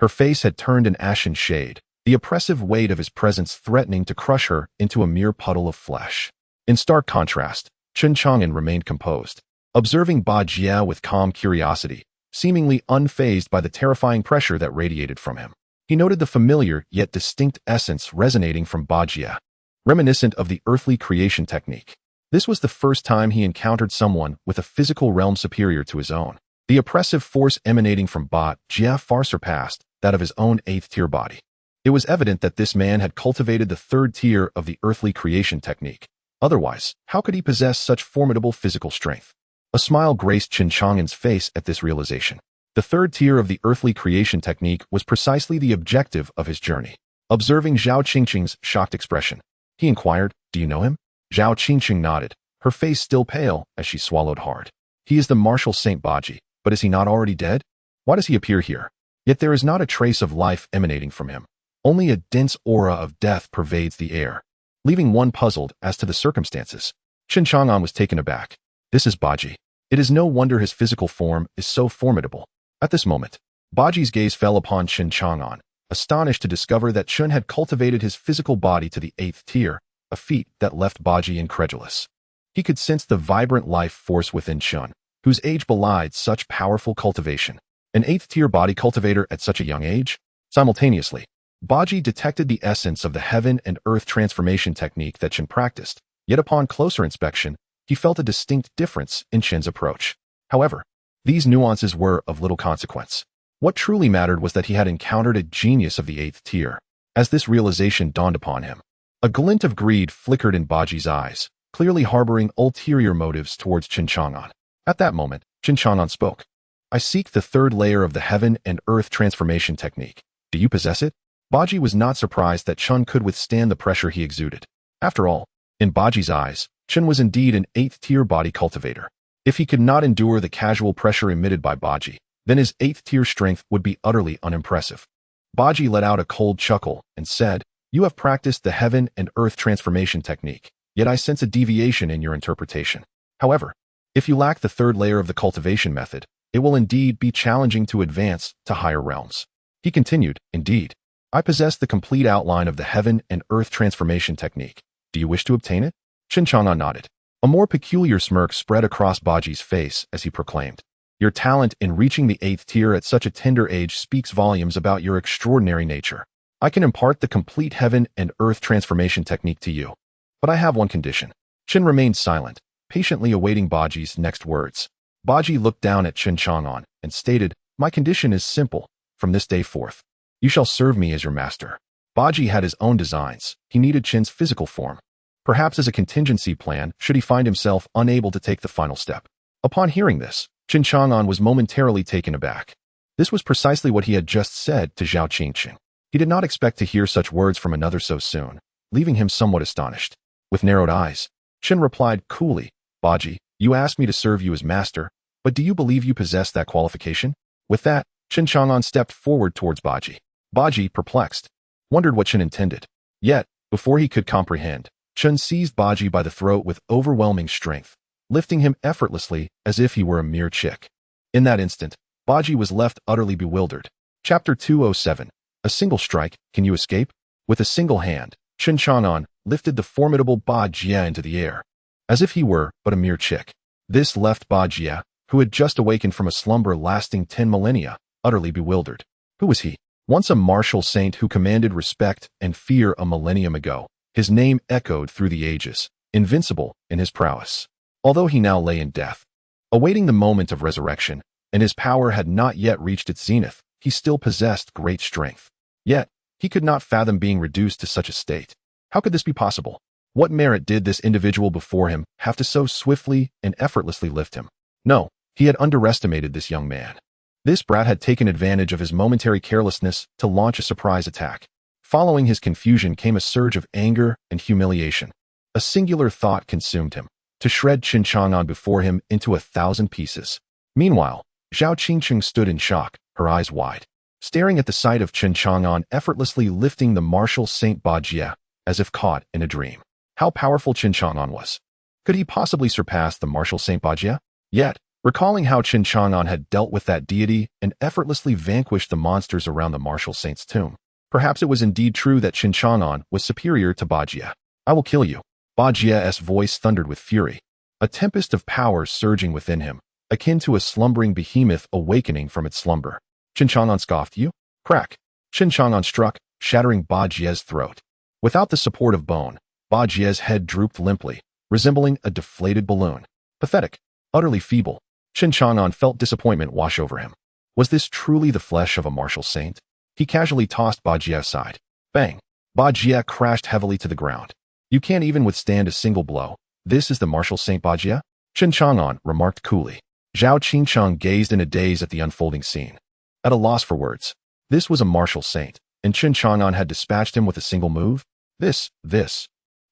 Her face had turned an ashen shade, the oppressive weight of his presence threatening to crush her into a mere puddle of flesh. In stark contrast, Chen Chang'an remained composed, observing Bajia with calm curiosity, seemingly unfazed by the terrifying pressure that radiated from him. He noted the familiar yet distinct essence resonating from Bajia, reminiscent of the earthly creation technique. This was the first time he encountered someone with a physical realm superior to his own. The oppressive force emanating from Bajia far surpassed that of his own 8th-tier body. It was evident that this man had cultivated the 3rd tier of the earthly creation technique. Otherwise, how could he possess such formidable physical strength? A smile graced Chen Chang'an's face at this realization. The 3rd tier of the earthly creation technique was precisely the objective of his journey. Observing Zhao Qingcheng's shocked expression, he inquired, Do you know him? Zhao Qingcheng nodded, her face still pale as she swallowed hard. He is the martial Saint Baji, but is he not already dead? Why does he appear here? Yet there is not a trace of life emanating from him. Only a dense aura of death pervades the air, leaving one puzzled as to the circumstances. Chen Chang'an was taken aback. This is Baji. It is no wonder his physical form is so formidable. At this moment, Baji's gaze fell upon Chen Chang'an, astonished to discover that Chen had cultivated his physical body to the 8th tier, a feat that left Baji incredulous. He could sense the vibrant life force within Chen, whose age belied such powerful cultivation. An 8th tier body cultivator at such a young age? Simultaneously, Baji detected the essence of the heaven and earth transformation technique that Chen practiced, yet upon closer inspection, he felt a distinct difference in Chen's approach. However, these nuances were of little consequence. What truly mattered was that he had encountered a genius of the 8th tier. As this realization dawned upon him, a glint of greed flickered in Baji's eyes, clearly harboring ulterior motives towards Chen Chang'an. At that moment, Chen Chang'an spoke. I seek the 3rd layer of the heaven and earth transformation technique. Do you possess it? Baji was not surprised that Chen could withstand the pressure he exuded. After all, in Baji's eyes, Chen was indeed an 8th tier body cultivator. If he could not endure the casual pressure emitted by Baji, then his 8th tier strength would be utterly unimpressive. Baji let out a cold chuckle and said, You have practiced the heaven and earth transformation technique, yet I sense a deviation in your interpretation. However, if you lack the 3rd layer of the cultivation method, it will indeed be challenging to advance to higher realms. He continued, Indeed, I possess the complete outline of the heaven and earth transformation technique. Do you wish to obtain it? Chen Chang'an nodded. A more peculiar smirk spread across Baji's face as he proclaimed, Your talent in reaching the 8th tier at such a tender age speaks volumes about your extraordinary nature. I can impart the complete heaven and earth transformation technique to you. But I have one condition. Chen remained silent, patiently awaiting Baji's next words. Baji looked down at Chen Chang'an and stated, My condition is simple. From this day forth, you shall serve me as your master. Baji had his own designs. He needed Chen's physical form, perhaps as a contingency plan should he find himself unable to take the final step. Upon hearing this, Chen Chang'an was momentarily taken aback. This was precisely what he had just said to Zhao Qingqing. He did not expect to hear such words from another so soon, leaving him somewhat astonished. With narrowed eyes, Chen replied coolly, Baji, you asked me to serve you as master, but do you believe you possess that qualification? With that, Chen Chang'an stepped forward towards Baji. Baji, perplexed, wondered what Chen intended. Yet, before he could comprehend, Chen seized Baji by the throat with overwhelming strength, lifting him effortlessly as if he were a mere chick. In that instant, Baji was left utterly bewildered. Chapter 207. A single strike, can you escape? With a single hand, Chen Chang'an lifted the formidable Ba Jie into the air, as if he were but a mere chick. This left Ba Jie, who had just awakened from a slumber lasting 10 millennia, utterly bewildered. Who was he? Once a martial saint who commanded respect and fear a millennium ago, his name echoed through the ages, invincible in his prowess. Although he now lay in death, awaiting the moment of resurrection, and his power had not yet reached its zenith, he still possessed great strength. Yet, he could not fathom being reduced to such a state. How could this be possible? What merit did this individual before him have to so swiftly and effortlessly lift him? No, he had underestimated this young man. This brat had taken advantage of his momentary carelessness to launch a surprise attack. Following his confusion came a surge of anger and humiliation. A singular thought consumed him, to shred Chen Chang'an before him into 1,000 pieces. Meanwhile, Zhao Qingqing stood in shock, her eyes wide, staring at the sight of Chen Chang'an effortlessly lifting the martial Saint Ba Jie, as if caught in a dream. How powerful Chen Chang'an was. Could he possibly surpass the martial Saint Ba Jie? Yet, recalling how Chen Chang'an had dealt with that deity and effortlessly vanquished the monsters around the martial saint's tomb, perhaps it was indeed true that Chen Chang'an was superior to Ba Jie. I will kill you. Ba Jie's voice thundered with fury, a tempest of power surging within him, akin to a slumbering behemoth awakening from its slumber. Chen Chang'an scoffed. You? Crack. Chen Chang'an struck, shattering Ba Jie's throat. Without the support of bone, Ba Jie's head drooped limply, resembling a deflated balloon. Pathetic. Utterly feeble. Chen Chang'an felt disappointment wash over him. Was this truly the flesh of a martial saint? He casually tossed Ba Jie aside. Bang! Ba Jie crashed heavily to the ground. You can't even withstand a single blow. This is the martial Saint Ba Jie? Chen Chang'an remarked coolly. Zhao Qingqing gazed in a daze at the unfolding scene, at a loss for words. This was a martial saint, and Chen Chang'an had dispatched him with a single move? This.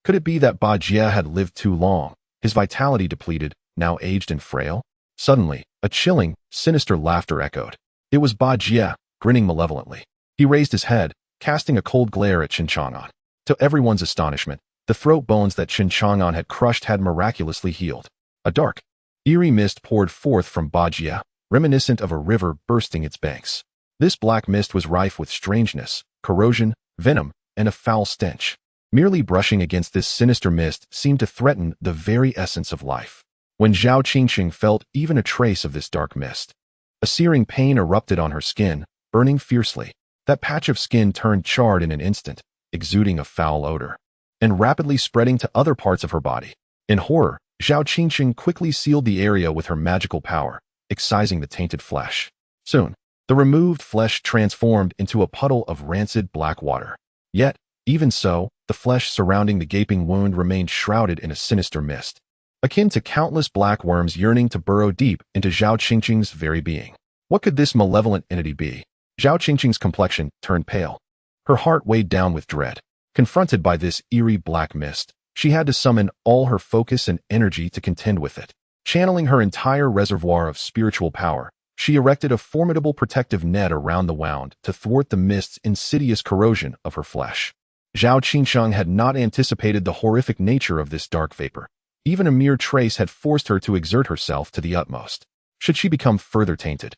Could it be that Ba Jie had lived too long, his vitality depleted, now aged and frail. Suddenly, a chilling, sinister laughter echoed. It was Ba Jie, grinning malevolently. He raised his head, casting a cold glare at Chen Chang'an. To everyone's astonishment, the throat bones that Chen Chang'an had crushed had miraculously healed. A dark, eerie mist poured forth from Ba Jie, reminiscent of a river bursting its banks. This black mist was rife with strangeness, corrosion, venom, and a foul stench. Merely brushing against this sinister mist seemed to threaten the very essence of life. When Zhao Qingqing felt even a trace of this dark mist, a searing pain erupted on her skin, burning fiercely. That patch of skin turned charred in an instant, exuding a foul odor, and rapidly spreading to other parts of her body. In horror, Zhao Qingqing quickly sealed the area with her magical power, excising the tainted flesh. Soon, the removed flesh transformed into a puddle of rancid black water. Yet, even so, the flesh surrounding the gaping wound remained shrouded in a sinister mist, akin to countless black worms yearning to burrow deep into Zhao Qingqing's very being. What could this malevolent entity be? Zhao Qingqing's complexion turned pale. Her heart weighed down with dread. Confronted by this eerie black mist, she had to summon all her focus and energy to contend with it. Channeling her entire reservoir of spiritual power, she erected a formidable protective net around the wound to thwart the mist's insidious corrosion of her flesh. Zhao Qingsheng had not anticipated the horrific nature of this dark vapor. Even a mere trace had forced her to exert herself to the utmost. Should she become further tainted,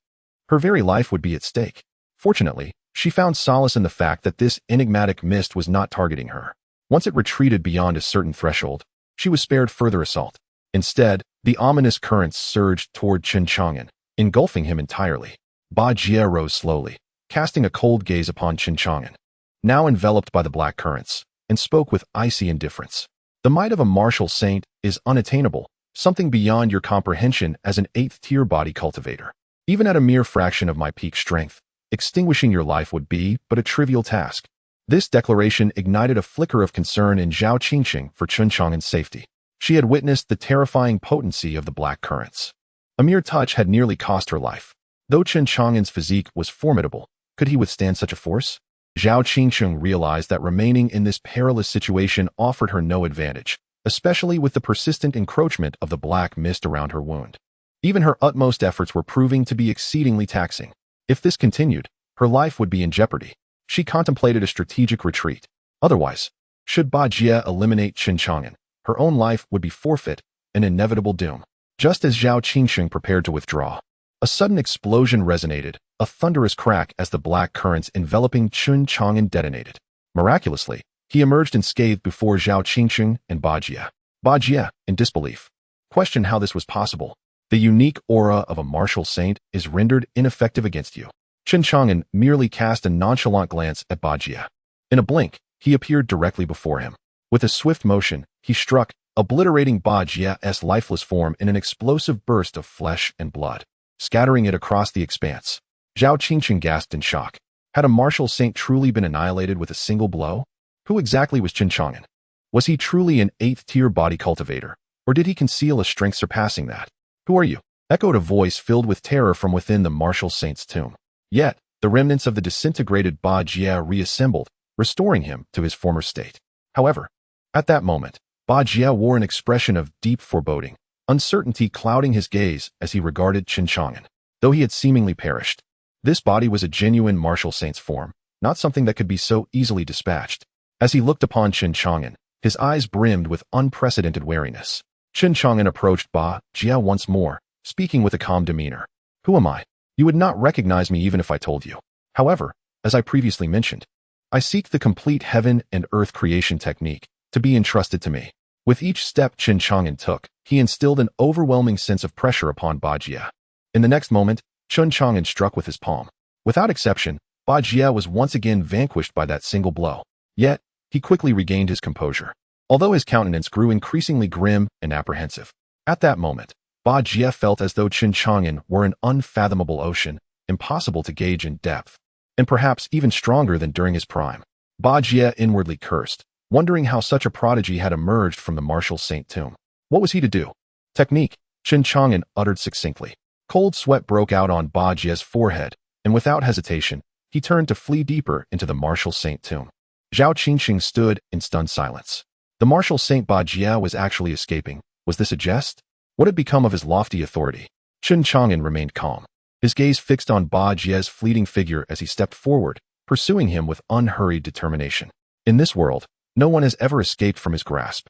her very life would be at stake. Fortunately, she found solace in the fact that this enigmatic mist was not targeting her. Once it retreated beyond a certain threshold, she was spared further assault. Instead, the ominous currents surged toward Chen Chang'an, engulfing him entirely. Ba Jie rose slowly, casting a cold gaze upon Chen Chang'an, now enveloped by the black currents, and spoke with icy indifference. The might of a martial saint is unattainable, something beyond your comprehension as an 8th-tier body cultivator. Even at a mere fraction of my peak strength, extinguishing your life would be but a trivial task. This declaration ignited a flicker of concern in Zhao Qingqing for Chen Chang'an's safety. She had witnessed the terrifying potency of the black currents. A mere touch had nearly cost her life. Though Chen Chang'an's physique was formidable, could he withstand such a force? Zhao Qingqing realized that remaining in this perilous situation offered her no advantage, especially with the persistent encroachment of the black mist around her wound. Even her utmost efforts were proving to be exceedingly taxing. If this continued, her life would be in jeopardy. She contemplated a strategic retreat. Otherwise, should Ba Jie eliminate Chen Chang'an, her own life would be forfeit, an inevitable doom. Just as Zhao Qingqing prepared to withdraw, a sudden explosion resonated, a thunderous crack as the black currents enveloping Chen Chang'an detonated. Miraculously, he emerged unscathed before Zhao Qingqing and Ba Jie. Ba Jie, in disbelief, questioned how this was possible. The unique aura of a martial saint is rendered ineffective against you. Chen Chang'an merely cast a nonchalant glance at Ba Jie. In a blink, he appeared directly before him. With a swift motion, he struck, obliterating Ba Jie's lifeless form in an explosive burst of flesh and blood, scattering it across the expanse. Zhao Qingqing gasped in shock. Had a martial saint truly been annihilated with a single blow? Who exactly was Chen Chang'an? Was he truly an 8th-tier body cultivator, or did he conceal a strength surpassing that? Who are you? Echoed a voice filled with terror from within the martial saint's tomb. Yet, the remnants of the disintegrated Ba Jie reassembled, restoring him to his former state. However, at that moment, Ba Jie wore an expression of deep foreboding, uncertainty clouding his gaze as he regarded Chen Chang'an. Though he had seemingly perished, this body was a genuine martial saint's form, not something that could be so easily dispatched. As he looked upon Chen Chang'an, his eyes brimmed with unprecedented wariness. Chen Chang'an approached Ba Jie once more, speaking with a calm demeanor. Who am I? You would not recognize me even if I told you. However, as I previously mentioned, I seek the complete heaven and earth creation technique to be entrusted to me. With each step Chen Chang'an took, he instilled an overwhelming sense of pressure upon Ba Jie. In the next moment, Chen Chang'an struck with his palm. Without exception, Ba Jie was once again vanquished by that single blow. Yet, he quickly regained his composure, although his countenance grew increasingly grim and apprehensive. At that moment, Ba Jie felt as though Chen Chang'an were an unfathomable ocean, impossible to gauge in depth, and perhaps even stronger than during his prime. Ba Jie inwardly cursed, wondering how such a prodigy had emerged from the martial saint tomb. What was he to do? Technique, Chen Chang'an uttered succinctly. Cold sweat broke out on Ba Jie's forehead, and without hesitation, he turned to flee deeper into the martial saint tomb. Zhao Qingqing stood in stunned silence. The martial saint Ba Jie was actually escaping, Was this a jest? What had become of his lofty authority? Chen Chang'an remained calm, his gaze fixed on Ba Jie's fleeting figure as he stepped forward, pursuing him with unhurried determination. In this world, no one has ever escaped from his grasp.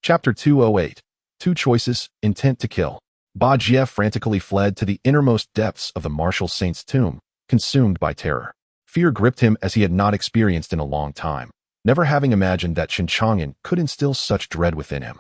Chapter 208. Two Choices, Intent to Kill. Ba Jie frantically fled to the innermost depths of the martial saint's tomb, consumed by terror. Fear gripped him as he had not experienced in a long time, never having imagined that Chen Chang'an could instill such dread within him.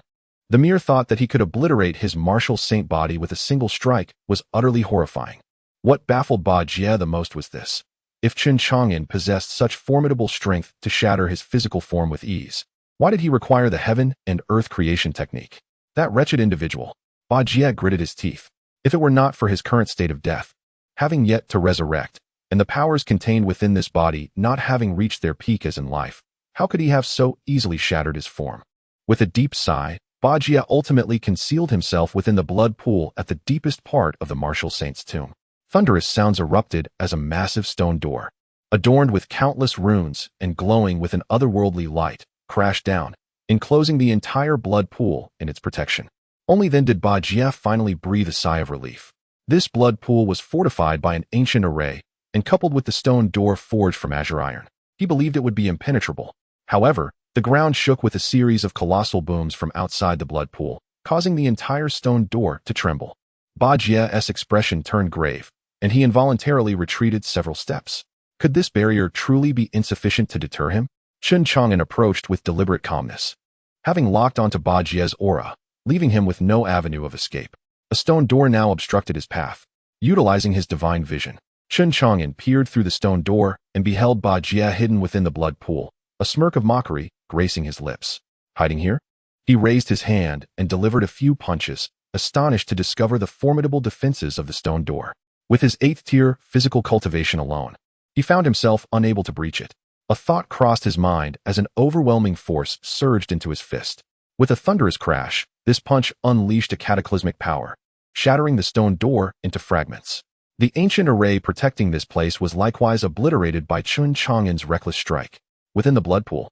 The mere thought that he could obliterate his martial saint body with a single strike was utterly horrifying. What baffled Ba Jie the most was this. If Chen Chang'an possessed such formidable strength to shatter his physical form with ease, why did he require the heaven and earth creation technique? That wretched individual. Ba Jie gritted his teeth. If it were not for his current state of death, having yet to resurrect, and the powers contained within this body not having reached their peak as in life, how could he have so easily shattered his form? With a deep sigh, Ba Jie ultimately concealed himself within the blood pool at the deepest part of the martial saint's tomb. Thunderous sounds erupted as a massive stone door, adorned with countless runes and glowing with an otherworldly light, crashed down, enclosing the entire blood pool in its protection. Only then did Ba Jie finally breathe a sigh of relief. This blood pool was fortified by an ancient array, and coupled with the stone door forged from azure iron. He believed it would be impenetrable. However, the ground shook with a series of colossal booms from outside the blood pool, causing the entire stone door to tremble. Ba Jie's expression turned grave, and he involuntarily retreated several steps. Could this barrier truly be insufficient to deter him? Chen Chang'an approached with deliberate calmness, having locked onto Ba Jie's aura, leaving him with no avenue of escape. A stone door now obstructed his path. Utilizing his divine vision, Chen Chang'an peered through the stone door and beheld Ba Jie hidden within the blood pool, a smirk of mockery gracing his lips. Hiding here? He raised his hand and delivered a few punches, astonished to discover the formidable defenses of the stone door. With his 8th-tier physical cultivation alone, he found himself unable to breach it. A thought crossed his mind as an overwhelming force surged into his fist. With a thunderous crash, this punch unleashed a cataclysmic power, shattering the stone door into fragments. The ancient array protecting this place was likewise obliterated by Chen Chang'an's reckless strike. Within the blood pool,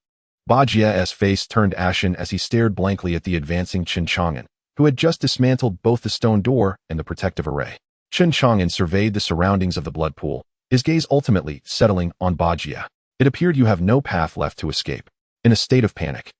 Ba Jie's face turned ashen as he stared blankly at the advancing Chen Chang'an, who had just dismantled both the stone door and the protective array. Chen Chang'an surveyed the surroundings of the blood pool, his gaze ultimately settling on Ba Jie. It appeared you have no path left to escape. In a state of panic,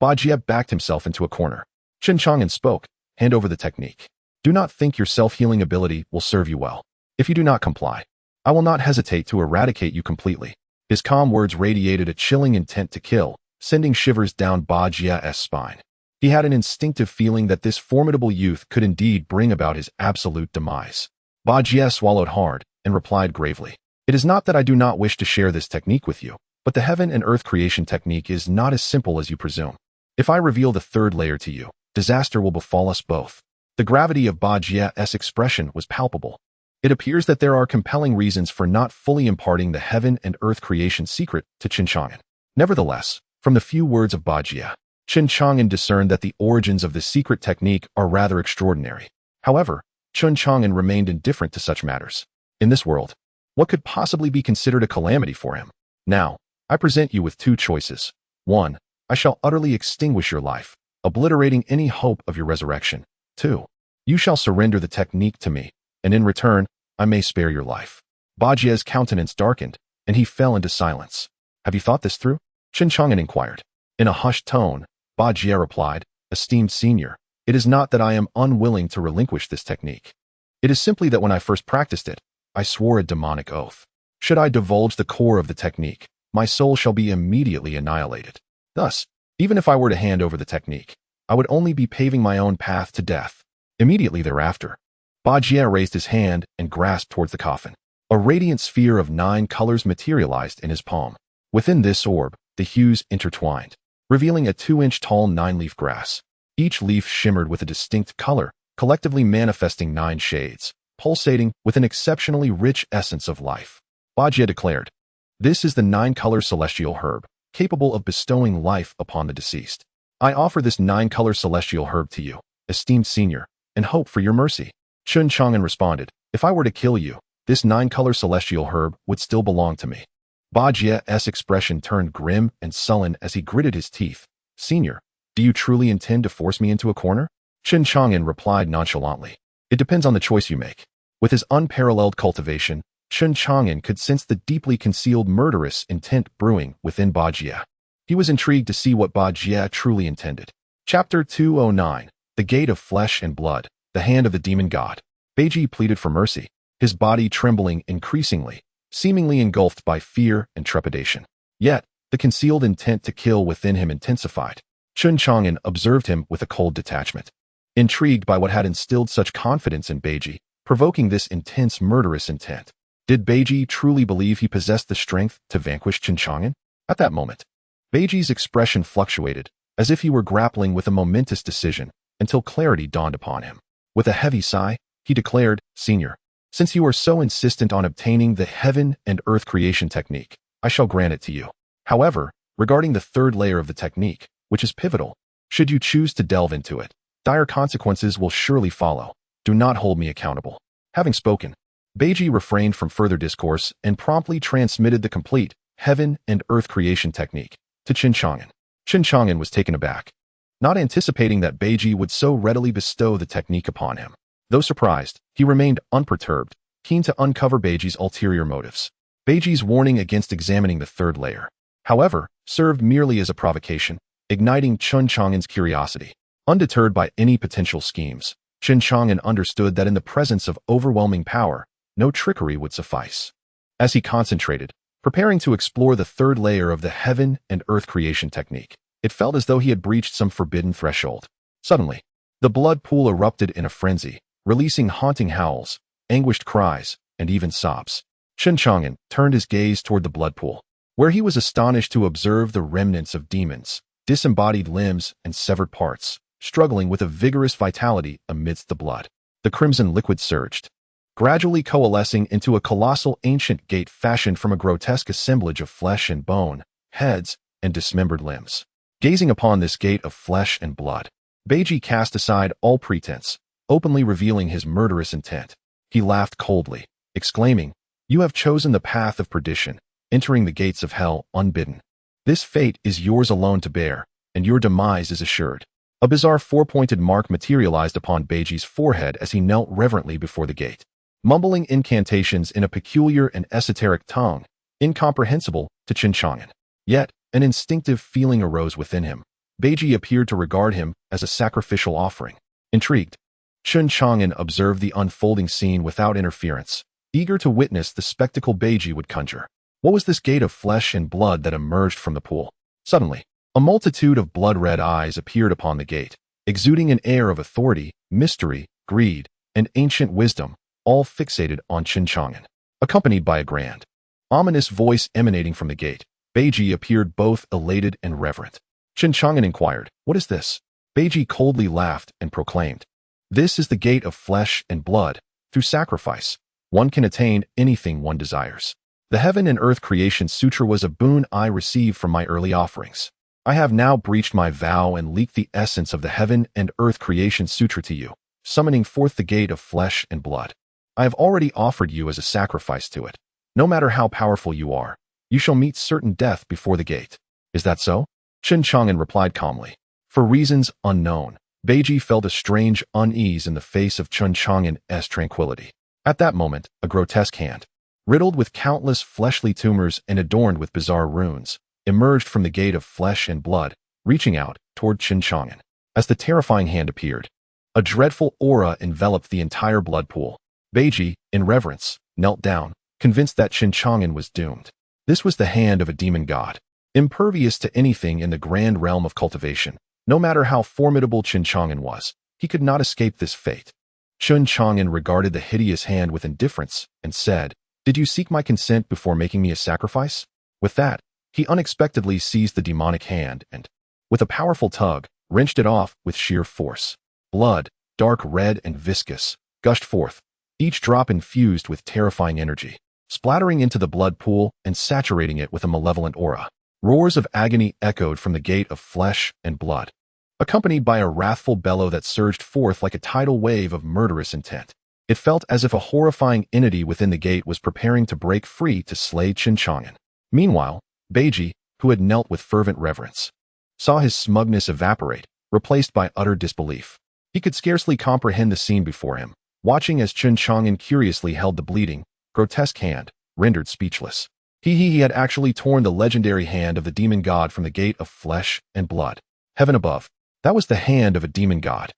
Ba Jie backed himself into a corner. Chen Chang'an spoke, "Hand over the technique. Do not think your self-healing ability will serve you well. If you do not comply, I will not hesitate to eradicate you completely." His calm words radiated a chilling intent to kill, sending shivers down Ba Jie's spine. He had an instinctive feeling that this formidable youth could indeed bring about his absolute demise. Ba Jie swallowed hard and replied gravely, "It is not that I do not wish to share this technique with you, but the heaven and earth creation technique is not as simple as you presume. If I reveal the third layer to you, disaster will befall us both." The gravity of Ba Jie's expression was palpable. It appears that there are compelling reasons for not fully imparting the heaven and earth creation secret to Chen Chang'an. Nevertheless, from the few words of Ba Jie, Chen Chang'an discerned that the origins of this secret technique are rather extraordinary. However, Chen Chang'an remained indifferent to such matters. In this world, what could possibly be considered a calamity for him? Now, I present you with two choices. 1. I shall utterly extinguish your life, obliterating any hope of your resurrection. 2. You shall surrender the technique to me, and in return, I may spare your life. Ba Jie's countenance darkened, and he fell into silence. Have you thought this through? Chen Chang'an inquired. In a hushed tone, Ba Jie replied, "Esteemed senior, it is not that I am unwilling to relinquish this technique. It is simply that when I first practiced it, I swore a demonic oath. Should I divulge the core of the technique, my soul shall be immediately annihilated. Thus, even if I were to hand over the technique, I would only be paving my own path to death." Immediately thereafter, Ba Jie raised his hand and grasped towards the coffin. A radiant sphere of 9 colors materialized in his palm. Within this orb, the hues intertwined, revealing a 2-inch tall 9-leaf grass. Each leaf shimmered with a distinct color, collectively manifesting 9 shades, pulsating with an exceptionally rich essence of life. Ba Jie declared, "This is the 9-color celestial herb, capable of bestowing life upon the deceased. I offer this 9-color celestial herb to you, esteemed senior, and hope for your mercy." Chen Chang'an responded, "If I were to kill you, this 9-color celestial herb would still belong to me." Ba Jie's expression turned grim and sullen as he gritted his teeth. "Senior, do you truly intend to force me into a corner? Chen Chang'an replied nonchalantly. It depends on the choice you make. With his unparalleled cultivation, Chen Chang'an could sense the deeply concealed murderous intent brewing within Bajie. He was intrigued to see what Bajie truly intended. Chapter 209, The Gate of Flesh and Blood, the Hand of the Demon God. Beiji pleaded for mercy, his body trembling increasingly, seemingly engulfed by fear and trepidation. Yet, the concealed intent to kill within him intensified. Chen Chang'an observed him with a cold detachment. Intrigued by what had instilled such confidence in Beiji, provoking this intense murderous intent. Did Beiji truly believe he possessed the strength to vanquish Chen Chang'an? At that moment, Beiji's expression fluctuated, as if he were grappling with a momentous decision, until clarity dawned upon him. With a heavy sigh, he declared, Senior, since you are so insistent on obtaining the heaven and earth creation technique, I shall grant it to you. However, regarding the third layer of the technique, which is pivotal, should you choose to delve into it, dire consequences will surely follow. Do not hold me accountable. Having spoken, Beiji refrained from further discourse and promptly transmitted the complete heaven and earth creation technique to Chen Chang'an. Chen Chang'an was taken aback, not anticipating that Beiji would so readily bestow the technique upon him. Though surprised, he remained unperturbed, keen to uncover Beiji's ulterior motives. Beiji's warning against examining the third layer, however, served merely as a provocation, igniting Chen Chang'an's curiosity. Undeterred by any potential schemes, Chen Chang'an understood that in the presence of overwhelming power, no trickery would suffice. As he concentrated, preparing to explore the third layer of the heaven and earth creation technique, it felt as though he had breached some forbidden threshold. Suddenly, the blood pool erupted in a frenzy, releasing haunting howls, anguished cries, and even sobs. Chen Chang'an turned his gaze toward the blood pool, where he was astonished to observe the remnants of demons, disembodied limbs, and severed parts, struggling with a vigorous vitality amidst the blood. The crimson liquid surged, gradually coalescing into a colossal ancient gate fashioned from a grotesque assemblage of flesh and bone, heads, and dismembered limbs. Gazing upon this gate of flesh and blood, Beiji cast aside all pretense, openly revealing his murderous intent. He laughed coldly, exclaiming, You have chosen the path of perdition, entering the gates of hell unbidden. This fate is yours alone to bear, and your demise is assured. A bizarre four-pointed mark materialized upon Beiji's forehead as he knelt reverently before the gate, mumbling incantations in a peculiar and esoteric tongue, incomprehensible to Chen Chang'an. Yet, an instinctive feeling arose within him. Beiji appeared to regard him as a sacrificial offering. Intrigued, Chen Chang'an observed the unfolding scene without interference, eager to witness the spectacle Beiji would conjure. What was this gate of flesh and blood that emerged from the pool? Suddenly, a multitude of blood-red eyes appeared upon the gate, exuding an air of authority, mystery, greed, and ancient wisdom, all fixated on Chen Chang'an. Accompanied by a grand, ominous voice emanating from the gate, Beiji appeared both elated and reverent. Chen Chang'an inquired, What is this? Beiji coldly laughed and proclaimed, This is the gate of flesh and blood. Through sacrifice, one can attain anything one desires. The Heaven and Earth Creation Sutra was a boon I received from my early offerings. I have now breached my vow and leaked the essence of the Heaven and Earth Creation Sutra to you, summoning forth the gate of flesh and blood. I have already offered you as a sacrifice to it. No matter how powerful you are, you shall meet certain death before the gate. Is that so? Chen Chang'an replied calmly. For reasons unknown, Beiji felt a strange unease in the face of Chen Chang'an's tranquility. At that moment, a grotesque hand, riddled with countless fleshly tumors and adorned with bizarre runes, emerged from the gate of flesh and blood, reaching out toward Chen Chang'an. As the terrifying hand appeared, a dreadful aura enveloped the entire blood pool. Beiji, in reverence, knelt down, convinced that Chen Chang'an was doomed. This was the hand of a demon god, impervious to anything in the grand realm of cultivation. No matter how formidable Chen Chang'an was, he could not escape this fate. Chen Chang'an regarded the hideous hand with indifference and said, Did you seek my consent before making me a sacrifice? With that, he unexpectedly seized the demonic hand and, with a powerful tug, wrenched it off with sheer force. Blood, dark red and viscous, gushed forth, each drop infused with terrifying energy, splattering into the blood pool and saturating it with a malevolent aura. Roars of agony echoed from the gate of flesh and blood, accompanied by a wrathful bellow that surged forth like a tidal wave of murderous intent. It felt as if a horrifying entity within the gate was preparing to break free to slay Chen Chang'an. Meanwhile, Beiji, who had knelt with fervent reverence, saw his smugness evaporate, replaced by utter disbelief. He could scarcely comprehend the scene before him, watching as Chen Chang'an curiously held the bleeding, grotesque hand, rendered speechless. He had actually torn the legendary hand of the demon god from the gate of flesh and blood. Heaven above. That was the hand of a demon god.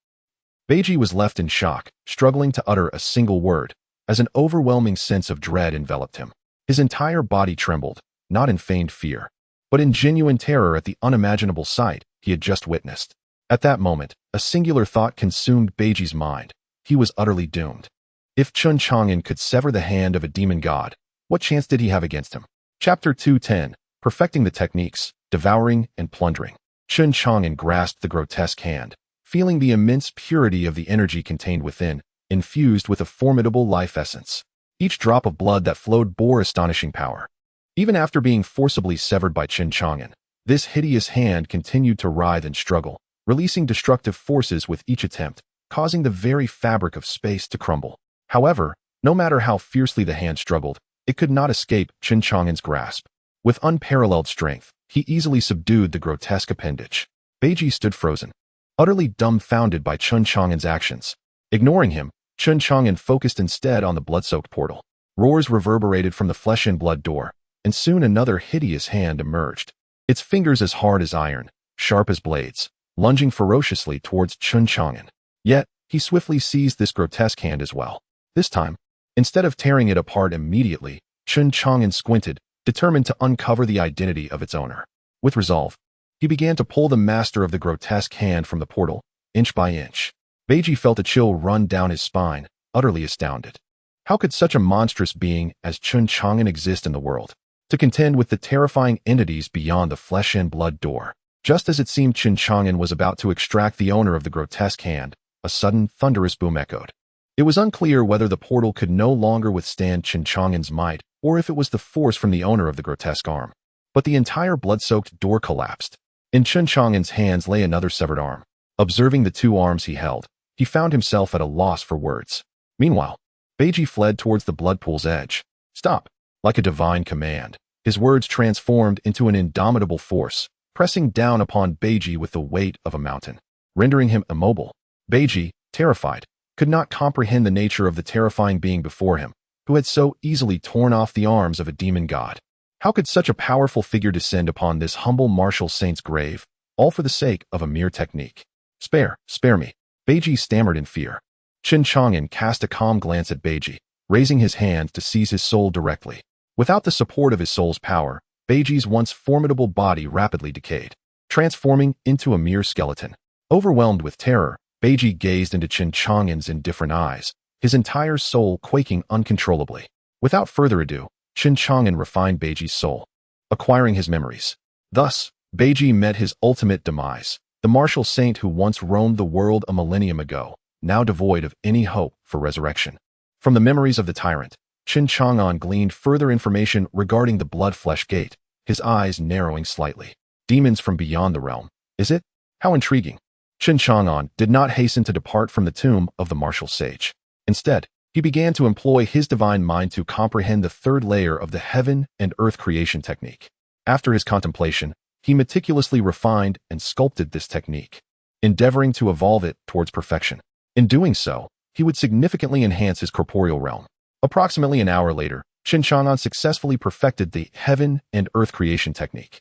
Beiji was left in shock, struggling to utter a single word, as an overwhelming sense of dread enveloped him. His entire body trembled, not in feigned fear, but in genuine terror at the unimaginable sight he had just witnessed. At that moment, a singular thought consumed Beiji's mind. He was utterly doomed. If Chen Chang'an could sever the hand of a demon god, what chance did he have against him? Chapter 210, Perfecting the Techniques, Devouring and Plundering. Chen Chang'an grasped the grotesque hand, feeling the immense purity of the energy contained within, infused with a formidable life essence. Each drop of blood that flowed bore astonishing power. Even after being forcibly severed by Chen Chang'an, this hideous hand continued to writhe and struggle, releasing destructive forces with each attempt, causing the very fabric of space to crumble. However, no matter how fiercely the hand struggled, it could not escape Chen Chang'an's grasp. With unparalleled strength, he easily subdued the grotesque appendage. Beiji stood frozen, utterly dumbfounded by Chen Chang'an's actions. Ignoring him, Chen Chang'an focused instead on the blood-soaked portal. Roars reverberated from the flesh and blood door, and soon another hideous hand emerged. Its fingers as hard as iron, sharp as blades, lunging ferociously towards Chen Chang'an. Yet, he swiftly seized this grotesque hand as well. This time, instead of tearing it apart immediately, Chen Chang'an squinted, determined to uncover the identity of its owner. With resolve, he began to pull the master of the grotesque hand from the portal, inch by inch. Beiji felt a chill run down his spine, utterly astounded. How could such a monstrous being as Chen Chang'an exist in the world, to contend with the terrifying entities beyond the flesh and blood door? Just as it seemed Chen Chang'an was about to extract the owner of the grotesque hand, a sudden, thunderous boom echoed. It was unclear whether the portal could no longer withstand Chen Chang'an's might, or if it was the force from the owner of the grotesque arm. But the entire blood-soaked door collapsed. In Chen Chang'an's hands lay another severed arm. Observing the two arms he held, he found himself at a loss for words. Meanwhile, Beiji fled towards the blood pool's edge. Stop! Like a divine command, his words transformed into an indomitable force, pressing down upon Beiji with the weight of a mountain, rendering him immobile. Beiji, terrified, could not comprehend the nature of the terrifying being before him, who had so easily torn off the arms of a demon god. How could such a powerful figure descend upon this humble martial saint's grave, all for the sake of a mere technique? Spare me, Beiji stammered in fear. Chen Chang'an cast a calm glance at Beiji, raising his hand to seize his soul directly. Without the support of his soul's power, Beiji's once formidable body rapidly decayed, transforming into a mere skeleton. Overwhelmed with terror, Beiji gazed into Chen Chang'an's indifferent eyes, his entire soul quaking uncontrollably. Without further ado, Chen Chang'an refined Beiji's soul, acquiring his memories. Thus, Beiji met his ultimate demise, the martial saint who once roamed the world a millennium ago, now devoid of any hope for resurrection. From the memories of the tyrant, Chen Chang'an gleaned further information regarding the blood-flesh gate, his eyes narrowing slightly. Demons from beyond the realm, is it? How intriguing. Chen Chang'an did not hasten to depart from the tomb of the martial sage. Instead, he began to employ his divine mind to comprehend the third layer of the heaven and earth creation technique. After his contemplation, he meticulously refined and sculpted this technique, endeavoring to evolve it towards perfection. In doing so, he would significantly enhance his corporeal realm. Approximately an hour later, Chen Chang'an successfully perfected the heaven and earth creation technique.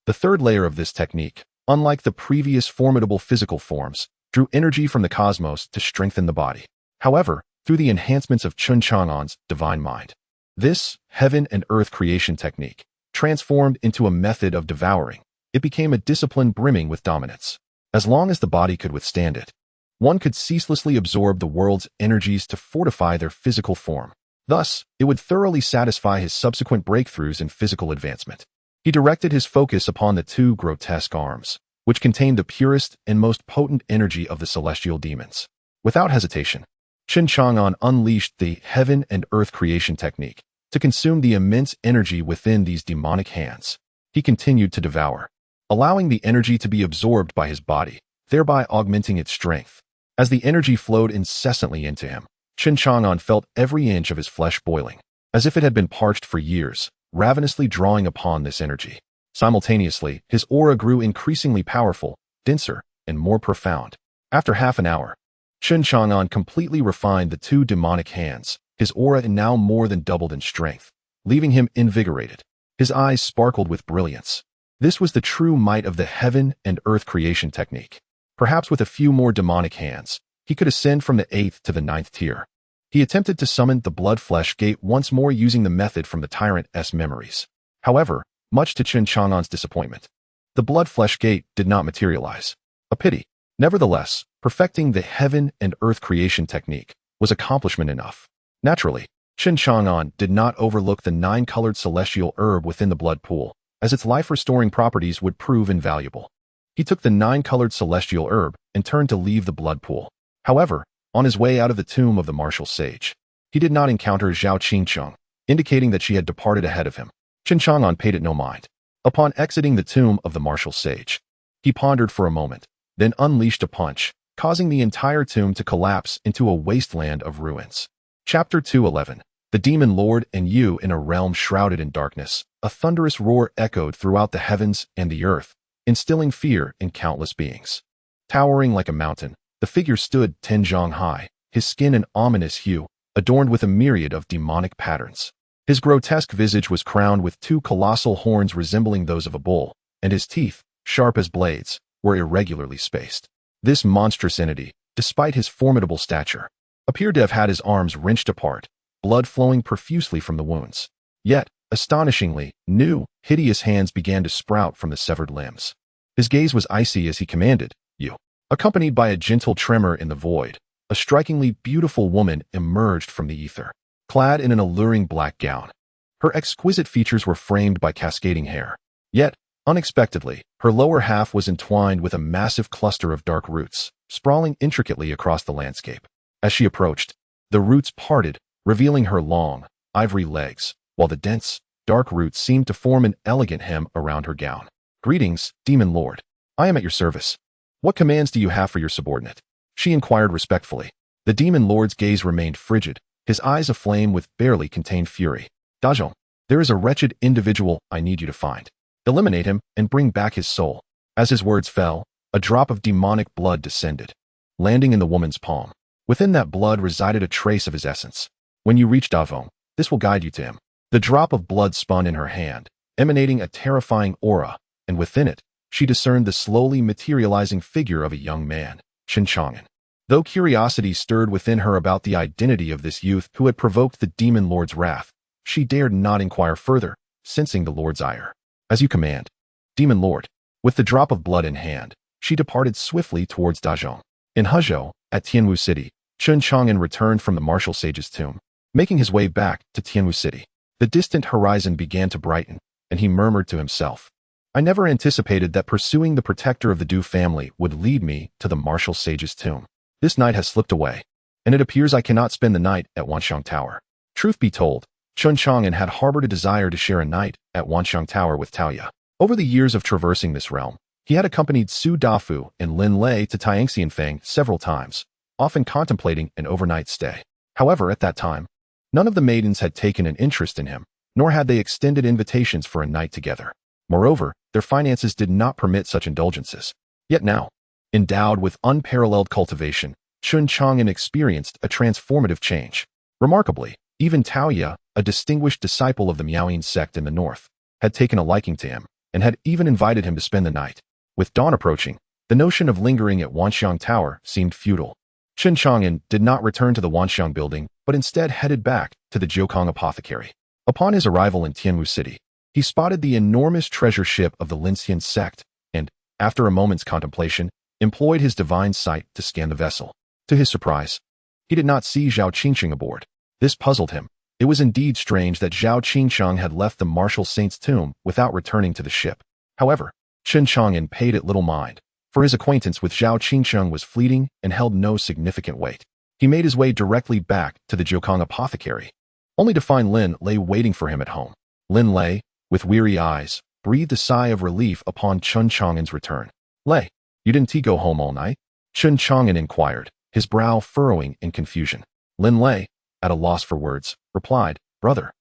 The third layer of this technique, unlike the previous formidable physical forms, drew energy from the cosmos to strengthen the body. However, through the enhancements of Chen Chang'an's divine mind, this heaven and earth creation technique transformed into a method of devouring. It became a discipline brimming with dominance. As long as the body could withstand it, one could ceaselessly absorb the world's energies to fortify their physical form. Thus, it would thoroughly satisfy his subsequent breakthroughs in physical advancement. He directed his focus upon the two grotesque arms, which contained the purest and most potent energy of the celestial demons. Without hesitation, Chen Chang'an unleashed the heaven and earth creation technique to consume the immense energy within these demonic hands. He continued to devour, allowing the energy to be absorbed by his body, thereby augmenting its strength. As the energy flowed incessantly into him, Chen Chang'an felt every inch of his flesh boiling, as if it had been parched for years, ravenously drawing upon this energy. Simultaneously, his aura grew increasingly powerful, denser, and more profound. After half an hour, Chen Chang'an completely refined the two demonic hands, his aura now more than doubled in strength, leaving him invigorated. His eyes sparkled with brilliance. This was the true might of the heaven and earth creation technique. Perhaps with a few more demonic hands, he could ascend from the 8th to the 9th tier. He attempted to summon the blood-flesh gate once more using the method from the tyrant's memories. However, much to Chen Chang'an's disappointment, the blood-flesh gate did not materialize. A pity. Nevertheless, perfecting the heaven and earth creation technique was accomplishment enough. Naturally, Chen Chang'an did not overlook the 9-colored celestial herb within the blood pool, as its life-restoring properties would prove invaluable. He took the 9-colored celestial herb and turned to leave the blood pool. However, on his way out of the tomb of the martial sage, he did not encounter Zhao Qingcheng, indicating that she had departed ahead of him. Chen Chang'an paid it no mind. Upon exiting the tomb of the martial sage, he pondered for a moment, then unleashed a punch, causing the entire tomb to collapse into a wasteland of ruins. Chapter 211. The Demon Lord and you in a realm shrouded in darkness. A thunderous roar echoed throughout the heavens and the earth, instilling fear in countless beings. Towering like a mountain, the figure stood 10 zhang high, his skin an ominous hue, adorned with a myriad of demonic patterns. His grotesque visage was crowned with 2 colossal horns resembling those of a bull, and his teeth, sharp as blades, were irregularly spaced. This monstrous entity, despite his formidable stature, appeared to have had his arms wrenched apart, blood flowing profusely from the wounds. Yet, astonishingly, new, hideous hands began to sprout from the severed limbs. His gaze was icy as he commanded, "You." Accompanied by a gentle tremor in the void, a strikingly beautiful woman emerged from the ether, clad in an alluring black gown. Her exquisite features were framed by cascading hair. Yet, unexpectedly, her lower half was entwined with a massive cluster of dark roots, sprawling intricately across the landscape. As she approached, the roots parted, revealing her long, ivory legs, while the dense, dark roots seemed to form an elegant hem around her gown. "Greetings, Demon Lord. I am at your service. What commands do you have for your subordinate?" she inquired respectfully. The Demon Lord's gaze remained frigid, his eyes aflame with barely contained fury. "Dazhong, there is a wretched individual I need you to find. Eliminate him and bring back his soul." As his words fell, a drop of demonic blood descended, landing in the woman's palm. Within that blood resided a trace of his essence. "When you reach Dazhong, this will guide you to him." The drop of blood spun in her hand, emanating a terrifying aura, and within it, she discerned the slowly materializing figure of a young man, Chen Chang'an. Though curiosity stirred within her about the identity of this youth who had provoked the Demon Lord's wrath, she dared not inquire further, sensing the Lord's ire. "As you command, Demon Lord." With the drop of blood in hand, she departed swiftly towards Dazhong. In Hezhou, at Tianwu City, Chen Chang'an returned from the martial sage's tomb, making his way back to Tianwu City. The distant horizon began to brighten, and he murmured to himself, "I never anticipated that pursuing the protector of the Du family would lead me to the martial sage's tomb. This night has slipped away, and it appears I cannot spend the night at Wanxiang Tower." Truth be told, Chen Chang'an had harbored a desire to share a night at Wanxiang Tower with Taoya. Over the years of traversing this realm, he had accompanied Su Dafu and Lin Lei to Taiangxianfang several times, often contemplating an overnight stay. However, at that time, none of the maidens had taken an interest in him, nor had they extended invitations for a night together. Moreover, their finances did not permit such indulgences. Yet now, endowed with unparalleled cultivation, Chen Chang'an experienced a transformative change. Remarkably, even Taoya, a distinguished disciple of the Miaoyin sect in the north, had taken a liking to him, and had even invited him to spend the night. With dawn approaching, the notion of lingering at Wanxiang Tower seemed futile. Chen Chang'an did not return to the Wanxiang building, but instead headed back to the Jiukong apothecary. Upon his arrival in Tianwu City, he spotted the enormous treasure ship of the Linxian sect, and, after a moment's contemplation, employed his divine sight to scan the vessel. To his surprise, he did not see Zhao Qingcheng aboard. This puzzled him. It was indeed strange that Zhao Qingcheng had left the martial saint's tomb without returning to the ship. However, Chen Chang'an paid it little mind, for his acquaintance with Zhao Qingcheng was fleeting and held no significant weight. He made his way directly back to the Jiukong apothecary, only to find Lin Lei waiting for him at home. Lin Lei, with weary eyes, breathed a sigh of relief upon Chen Chang'an's return. "Lei, you didn't go home all night?" Chen Chang'an inquired, his brow furrowing in confusion. Lin Lei, at a loss for words, replied, "Brother,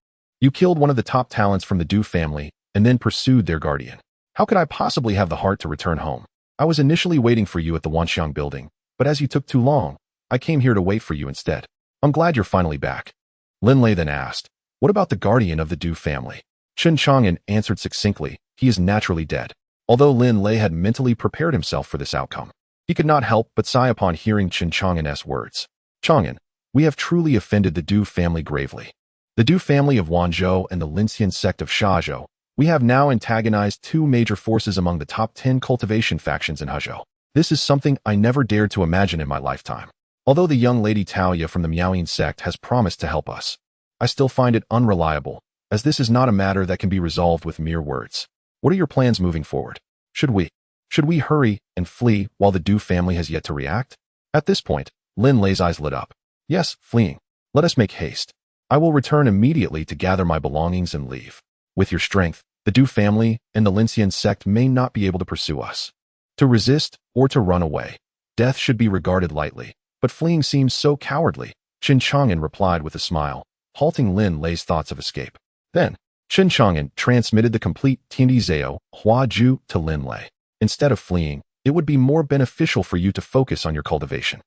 you killed one of the top talents from the Du family and then pursued their guardian. How could I possibly have the heart to return home? I was initially waiting for you at the Wanxiang building, but as you took too long, I came here to wait for you instead. I'm glad you're finally back. Lin Lei then asked, what about the guardian of the Du family? Chen Chang'an answered succinctly, he is naturally dead. Although Lin Lei had mentally prepared himself for this outcome, he could not help but sigh upon hearing Chen Chang'an's words. Chang'an, we have truly offended the Du family gravely. The Du family of Wanzhou and the Linxian sect of Shazhou, we have now antagonized two major forces among the top 10 cultivation factions in Hezhou. This is something I never dared to imagine in my lifetime. Although the young lady Taoya from the Miaoyin sect has promised to help us, I still find it unreliable, as this is not a matter that can be resolved with mere words. What are your plans moving forward? Should we hurry and flee while the Du family has yet to react? At this point, Lin Lei's eyes lit up. Yes, fleeing. Let us make haste. I will return immediately to gather my belongings and leave. With your strength, the Du family and the Linxian sect may not be able to pursue us. To resist or to run away, death should be regarded lightly, but fleeing seems so cowardly, Chen Chang'an replied with a smile, halting Lin Lei's thoughts of escape. Then, Chen Chang'an transmitted the complete Tiandi Zhao Huaju to Lin Lei. Instead of fleeing, it would be more beneficial for you to focus on your cultivation.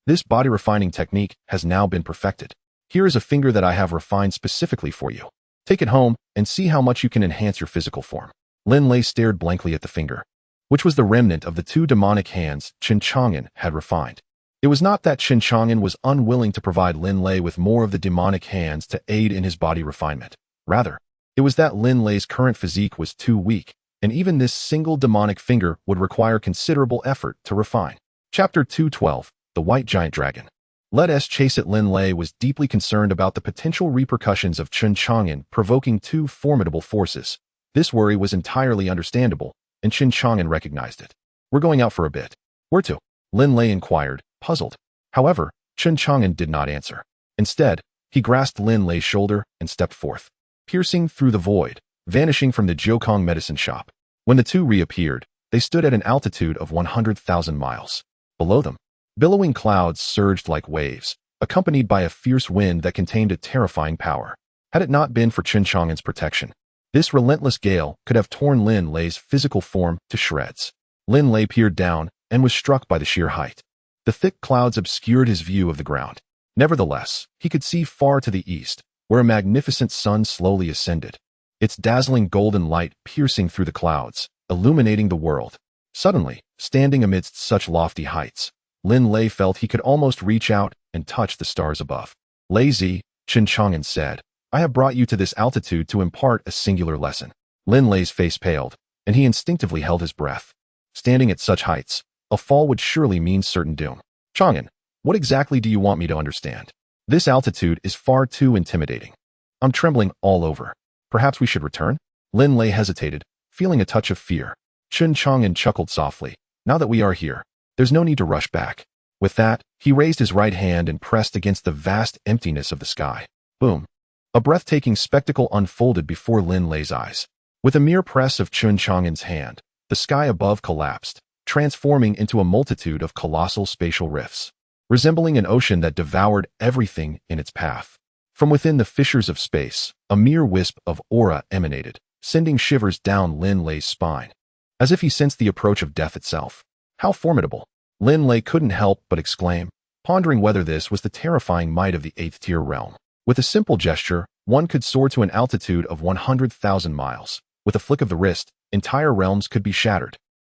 This body refining technique has now been perfected. Here is a finger that I have refined specifically for you. Take it home and see how much you can enhance your physical form. Lin Lei stared blankly at the finger, which was the remnant of the two demonic hands Chen Chang'an had refined. It was not that Chen Chang'an was unwilling to provide Lin Lei with more of the demonic hands to aid in his body refinement. Rather, it was that Lin Lei's current physique was too weak, and even this single demonic finger would require considerable effort to refine. Chapter 212, The White Giant Dragon. Let us chase it. Lin Lei was deeply concerned about the potential repercussions of Chen Chang'an provoking two formidable forces. This worry was entirely understandable, and Chen Chang'an recognized it. We're going out for a bit. Where to? Lin Lei inquired, puzzled. However, Chen Chang'an did not answer. Instead, he grasped Lin Lei's shoulder and stepped forth, piercing through the void, vanishing from the Jiukong medicine shop. When the two reappeared, they stood at an altitude of 100,000 miles. Below them, billowing clouds surged like waves, accompanied by a fierce wind that contained a terrifying power. Had it not been for Chen Chang'an's protection, this relentless gale could have torn Lin Lei's physical form to shreds. Lin Lei peered down and was struck by the sheer height. The thick clouds obscured his view of the ground. Nevertheless, he could see far to the east, where a magnificent sun slowly ascended, its dazzling golden light piercing through the clouds, illuminating the world. Suddenly, standing amidst such lofty heights, Lin Lei felt he could almost reach out and touch the stars above. Lazy, Chen Chang'an said, I have brought you to this altitude to impart a singular lesson. Lin Lei's face paled, and he instinctively held his breath. Standing at such heights, a fall would surely mean certain doom. Chang'an, what exactly do you want me to understand? This altitude is far too intimidating. I'm trembling all over. Perhaps we should return? Lin Lei hesitated, feeling a touch of fear. Chen Chang'an chuckled softly. Now that we are here, there's no need to rush back. With that, he raised his right hand and pressed against the vast emptiness of the sky. Boom. A breathtaking spectacle unfolded before Lin Lei's eyes. With a mere press of Chen Chang'an's hand, the sky above collapsed, transforming into a multitude of colossal spatial rifts, resembling an ocean that devoured everything in its path. From within the fissures of space, a mere wisp of aura emanated, sending shivers down Lin Lei's spine, as if he sensed the approach of death itself. How formidable! Lin Lei couldn't help but exclaim, pondering whether this was the terrifying might of the 8th-tier realm. With a simple gesture, one could soar to an altitude of 100,000 miles. With a flick of the wrist, entire realms could be shattered.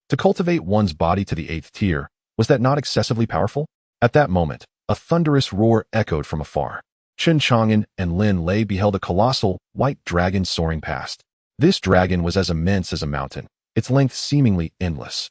To cultivate one's body to the 8th tier, was that not excessively powerful? At that moment, a thunderous roar echoed from afar. Chen Chang'an and Lin Lei beheld a colossal, white dragon soaring past. This dragon was as immense as a mountain, its length seemingly endless.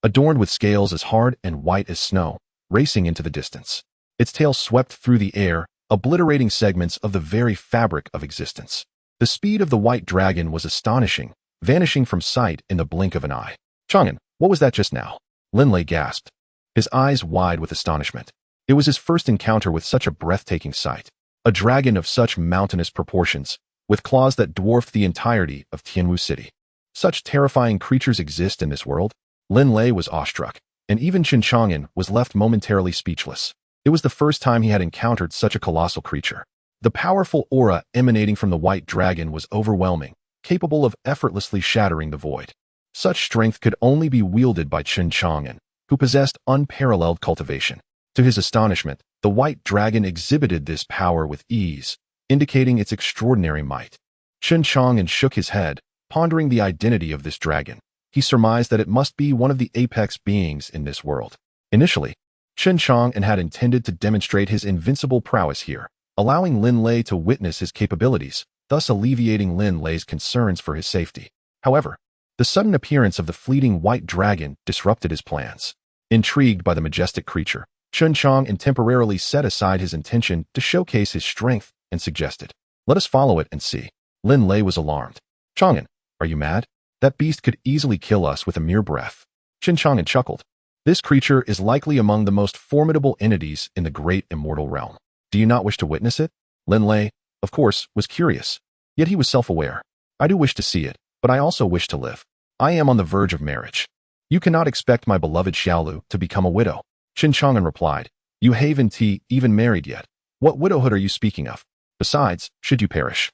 Adorned with scales as hard and white as snow, racing into the distance. Its tail swept through the air, obliterating segments of the very fabric of existence. The speed of the white dragon was astonishing, vanishing from sight in the blink of an eye. Chang'an, what was that just now? Lin Lei gasped, his eyes wide with astonishment. It was his first encounter with such a breathtaking sight. A dragon of such mountainous proportions, with claws that dwarfed the entirety of Tianwu City. Such terrifying creatures exist in this world? Lin Lei was awestruck, and even Chen Chang'an was left momentarily speechless. It was the first time he had encountered such a colossal creature. The powerful aura emanating from the white dragon was overwhelming, capable of effortlessly shattering the void. Such strength could only be wielded by Chen Chang'an, who possessed unparalleled cultivation. To his astonishment, the white dragon exhibited this power with ease, indicating its extraordinary might. Chen Chang'an shook his head, pondering the identity of this dragon. He surmised that it must be one of the apex beings in this world. Initially, Chen Chang'an had intended to demonstrate his invincible prowess here, allowing Lin Lei to witness his capabilities, thus alleviating Lin Lei's concerns for his safety. However, the sudden appearance of the fleeting white dragon disrupted his plans. Intrigued by the majestic creature, Chen Chang'an temporarily set aside his intention to showcase his strength and suggested, "Let us follow it and see." Lin Lei was alarmed. "Chang'an, are you mad? That beast could easily kill us with a mere breath." Chen Chang'an chuckled. "This creature is likely among the most formidable entities in the great immortal realm. Do you not wish to witness it?" Lin Lei, of course, was curious, yet he was self-aware. "I do wish to see it, but I also wish to live. I am on the verge of marriage. You cannot expect my beloved Xiaolu to become a widow." Chen Chang'an replied, "You haven't even married yet. What widowhood are you speaking of? Besides, should you perish,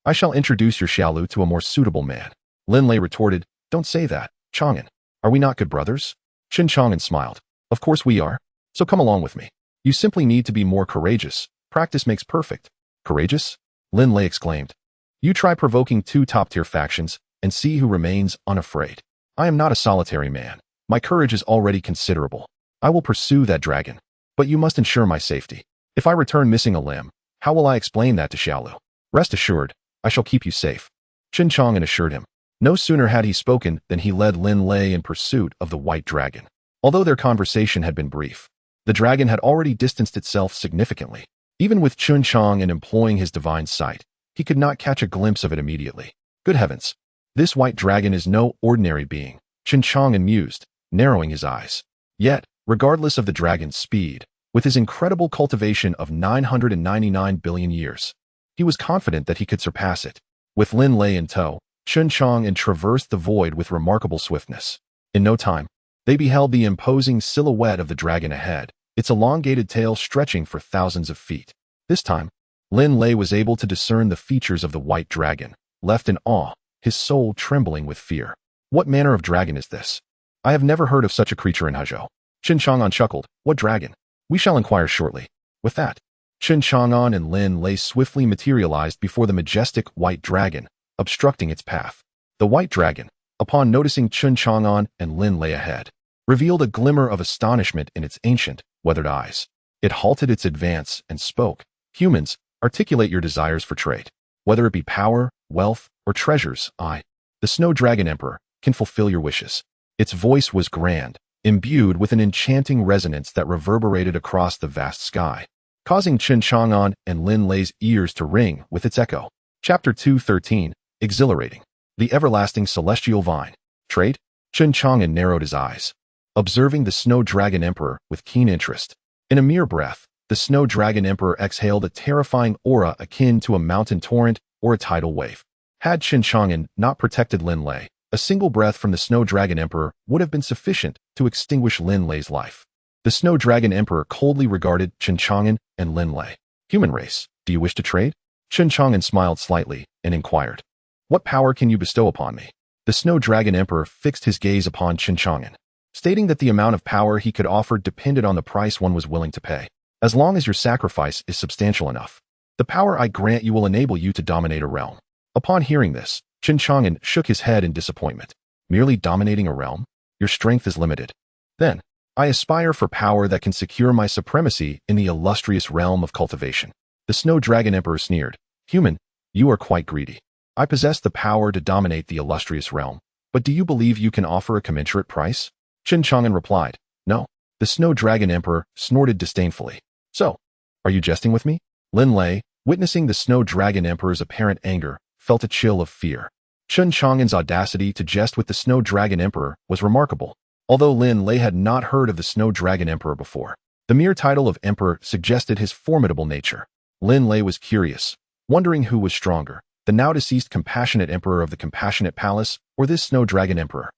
I shall introduce your Xiaolu to a more suitable man." Lin Lei retorted, "Don't say that, Chang'an. Are we not good brothers?" Chen Chang'an smiled. "Of course we are. So come along with me. You simply need to be more courageous. Practice makes perfect." "Courageous?" Lin Lei exclaimed. "You try provoking two top-tier factions and see who remains unafraid. I am not a solitary man. My courage is already considerable. I will pursue that dragon. But you must ensure my safety. If I return missing a limb, how will I explain that to Xiaolu? Rest assured, I shall keep you safe." Chen Chang'an assured him. No sooner had he spoken than he led Lin Lei in pursuit of the white dragon. Although their conversation had been brief, the dragon had already distanced itself significantly. Even with Chen Chang'an employing his divine sight, he could not catch a glimpse of it immediately. Good heavens! This white dragon is no ordinary being, Chen Chang'an mused, narrowing his eyes. Yet, regardless of the dragon's speed, with his incredible cultivation of 999 billion years, he was confident that he could surpass it. With Lin Lei in tow, Chen Chang'an traversed the void with remarkable swiftness. In no time, they beheld the imposing silhouette of the dragon ahead, its elongated tail stretching for thousands of feet. This time, Lin Lei was able to discern the features of the white dragon, left in awe, his soul trembling with fear. "What manner of dragon is this? I have never heard of such a creature in Hezhou." Chen Chang'an chuckled. "What dragon? We shall inquire shortly." With that, Chen Chang'an and Lin Lei swiftly materialized before the majestic white dragon, obstructing its path. The white dragon, upon noticing Chen Chang'an and Lin Lei ahead, revealed a glimmer of astonishment in its ancient, weathered eyes. It halted its advance and spoke. "Humans, articulate your desires for trade. Whether it be power, wealth, or treasures, I, the Snow Dragon Emperor, can fulfill your wishes." Its voice was grand, imbued with an enchanting resonance that reverberated across the vast sky, causing Chen Chang'an and Lin Lei's ears to ring with its echo. Chapter 213, Exhilarating. The Everlasting Celestial Vine. Trade? Chen Chang'an narrowed his eyes, observing the Snow Dragon Emperor with keen interest. In a mere breath, the Snow Dragon Emperor exhaled a terrifying aura akin to a mountain torrent or a tidal wave. Had Chen Chang'an not protected Lin Lei, a single breath from the Snow Dragon Emperor would have been sufficient to extinguish Lin Lei's life. The Snow Dragon Emperor coldly regarded Chen Chang'an and Lin Lei. "Human race, do you wish to trade?" Chen Chang'an smiled slightly and inquired, "What power can you bestow upon me?" The Snow Dragon Emperor fixed his gaze upon Chen Chang'an, stating that the amount of power he could offer depended on the price one was willing to pay. "As long as your sacrifice is substantial enough, the power I grant you will enable you to dominate a realm." Upon hearing this, Chen Chang'an shook his head in disappointment. "Merely dominating a realm? Your strength is limited." "Then, I aspire for power that can secure my supremacy in the illustrious realm of cultivation." The Snow Dragon Emperor sneered. "Human, you are quite greedy. I possess the power to dominate the illustrious realm, but do you believe you can offer a commensurate price?" Chen Chang'an replied, "No." The Snow Dragon Emperor snorted disdainfully. "So, are you jesting with me?" Lin Lei, witnessing the Snow Dragon Emperor's apparent anger, felt a chill of fear. Chen Chang'an's audacity to jest with the Snow Dragon Emperor was remarkable. Although Lin Lei had not heard of the Snow Dragon Emperor before, the mere title of Emperor suggested his formidable nature. Lin Lei was curious, wondering who was stronger, the now-deceased Compassionate Emperor of the Compassionate Palace or this Snow Dragon Emperor.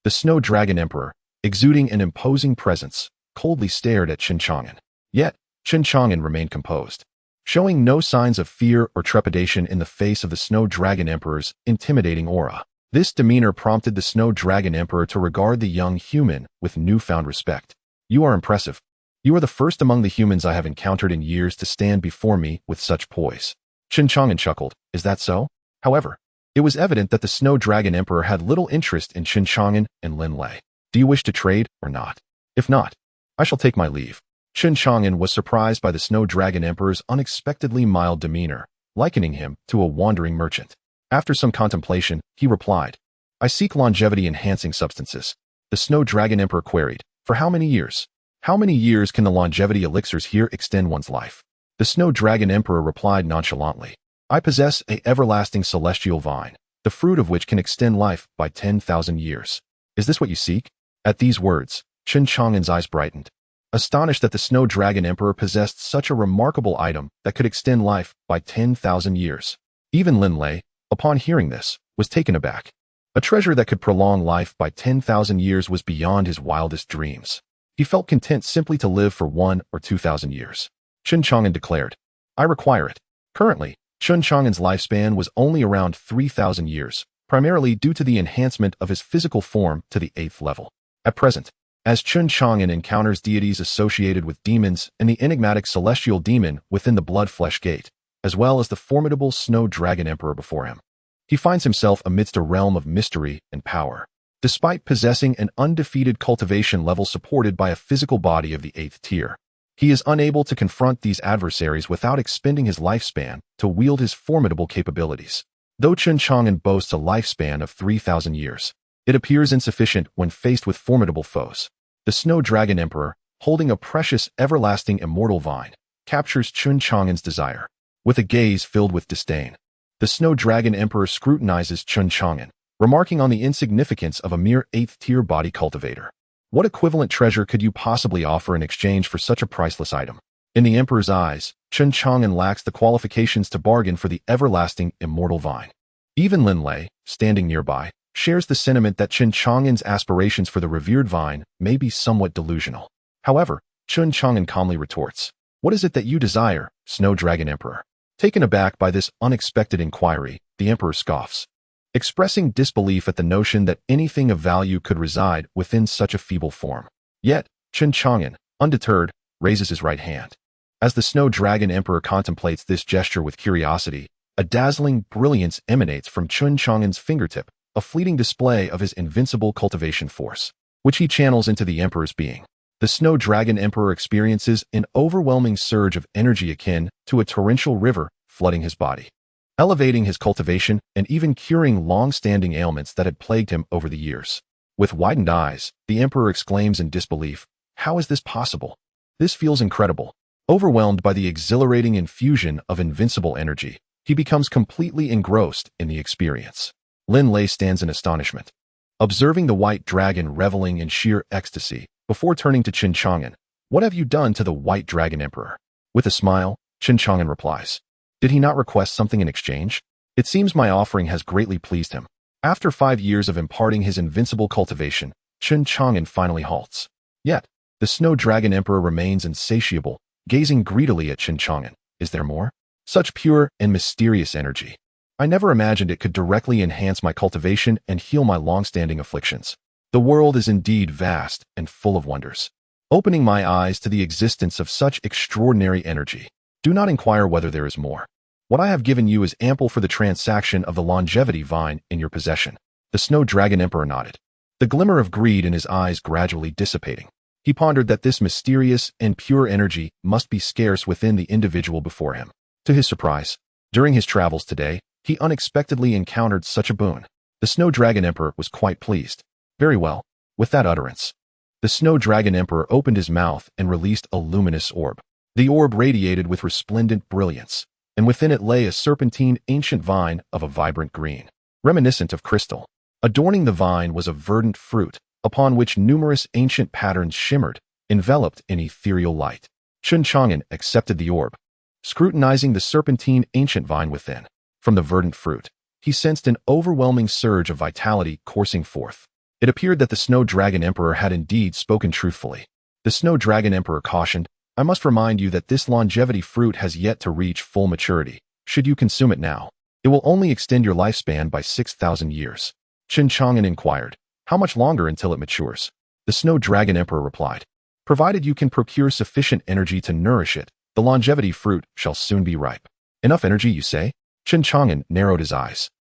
The Snow Dragon Emperor, exuding an imposing presence, coldly stared at Chen Chang'an. Yet, Chen Chang'an remained composed, showing no signs of fear or trepidation in the face of the Snow Dragon Emperor's intimidating aura. This demeanor prompted the Snow Dragon Emperor to regard the young human with newfound respect. "You are impressive. You are the first among the humans I have encountered in years to stand before me with such poise. Chen Chang'an chuckled. Is that so? However, it was evident that the Snow Dragon Emperor had little interest in Chen Chang'an and Lin Lei. Do you wish to trade or not? If not, I shall take my leave. Chen Chang'an was surprised by the Snow Dragon Emperor's unexpectedly mild demeanor, likening him to a wandering merchant. After some contemplation, he replied, I seek longevity-enhancing substances. The Snow Dragon Emperor queried, for how many years? How many years can the longevity elixirs here extend one's life? The Snow Dragon Emperor replied nonchalantly, I possess an everlasting celestial vine, the fruit of which can extend life by 10,000 years. Is this what you seek? At these words, Chen Chang'an's eyes brightened. Astonished that the Snow Dragon Emperor possessed such a remarkable item that could extend life by 10,000 years. Even Lin Lei, upon hearing this, was taken aback. A treasure that could prolong life by 10,000 years was beyond his wildest dreams. He felt content simply to live for 1 or 2,000 years. Chen Chang'an declared, I require it. Currently, Chen Chang'an's lifespan was only around 3,000 years, primarily due to the enhancement of his physical form to the 8th level. At present, as Chen Chang'an encounters deities associated with demons and the enigmatic celestial demon within the blood-flesh gate, as well as the formidable Snow Dragon Emperor before him, he finds himself amidst a realm of mystery and power. Despite possessing an undefeated cultivation level supported by a physical body of the 8th tier, he is unable to confront these adversaries without expending his lifespan to wield his formidable capabilities. Though Chen Chang'an boasts a lifespan of 3,000 years, it appears insufficient when faced with formidable foes. The Snow Dragon Emperor, holding a precious, everlasting immortal vine, captures Chen Chang'an's desire. With a gaze filled with disdain, the Snow Dragon Emperor scrutinizes Chen Chang'an, remarking on the insignificance of a mere 8th-tier body cultivator. What equivalent treasure could you possibly offer in exchange for such a priceless item? In the Emperor's eyes, Chen Chang'an lacks the qualifications to bargain for the everlasting immortal vine. Even Lin Lei, standing nearby, shares the sentiment that Chen Chang'an's aspirations for the revered vine may be somewhat delusional. However, Chen Chang'an calmly retorts, What is it that you desire, Snow Dragon Emperor? Taken aback by this unexpected inquiry, the Emperor scoffs, expressing disbelief at the notion that anything of value could reside within such a feeble form. Yet, Chen Chang'an, undeterred, raises his right hand. As the Snow Dragon Emperor contemplates this gesture with curiosity, a dazzling brilliance emanates from Chen Chang'an's fingertip, a fleeting display of his invincible cultivation force, which he channels into the Emperor's being. The Snow Dragon Emperor experiences an overwhelming surge of energy akin to a torrential river flooding his body, elevating his cultivation and even curing long-standing ailments that had plagued him over the years. With widened eyes, the Emperor exclaims in disbelief, How is this possible? This feels incredible. Overwhelmed by the exhilarating infusion of invincible energy, he becomes completely engrossed in the experience. Lin Lei stands in astonishment, observing the white dragon reveling in sheer ecstasy, before turning to Chen Chang'an. What have you done to the White Dragon Emperor? With a smile, Chen Chang'an replies, Did he not request something in exchange? It seems my offering has greatly pleased him. After 5 years of imparting his invincible cultivation, Chen Chang'an finally halts. Yet, the Snow Dragon Emperor remains insatiable, gazing greedily at Chen Chang'an. Is there more? Such pure and mysterious energy. I never imagined it could directly enhance my cultivation and heal my long-standing afflictions. The world is indeed vast and full of wonders, opening my eyes to the existence of such extraordinary energy. Do not inquire whether there is more. What I have given you is ample for the transaction of the longevity vine in your possession. The Snow Dragon Emperor nodded, the glimmer of greed in his eyes gradually dissipating. He pondered that this mysterious and pure energy must be scarce within the individual before him. To his surprise, during his travels today, he unexpectedly encountered such a boon. The Snow Dragon Emperor was quite pleased. Very well. With that utterance, the Snow Dragon Emperor opened his mouth and released a luminous orb. The orb radiated with resplendent brilliance, and within it lay a serpentine ancient vine of a vibrant green, reminiscent of crystal. Adorning the vine was a verdant fruit, upon which numerous ancient patterns shimmered, enveloped in ethereal light. Chen Chang'an accepted the orb, scrutinizing the serpentine ancient vine within. From the verdant fruit, he sensed an overwhelming surge of vitality coursing forth. It appeared that the Snow Dragon Emperor had indeed spoken truthfully. The Snow Dragon Emperor cautioned, I must remind you that this longevity fruit has yet to reach full maturity. Should you consume it now, it will only extend your lifespan by 6,000 years. Chen Chang'an inquired, How much longer until it matures? The Snow Dragon Emperor replied, Provided you can procure sufficient energy to nourish it, the longevity fruit shall soon be ripe. Enough energy, you say? Chen Chang'an narrowed his eyes.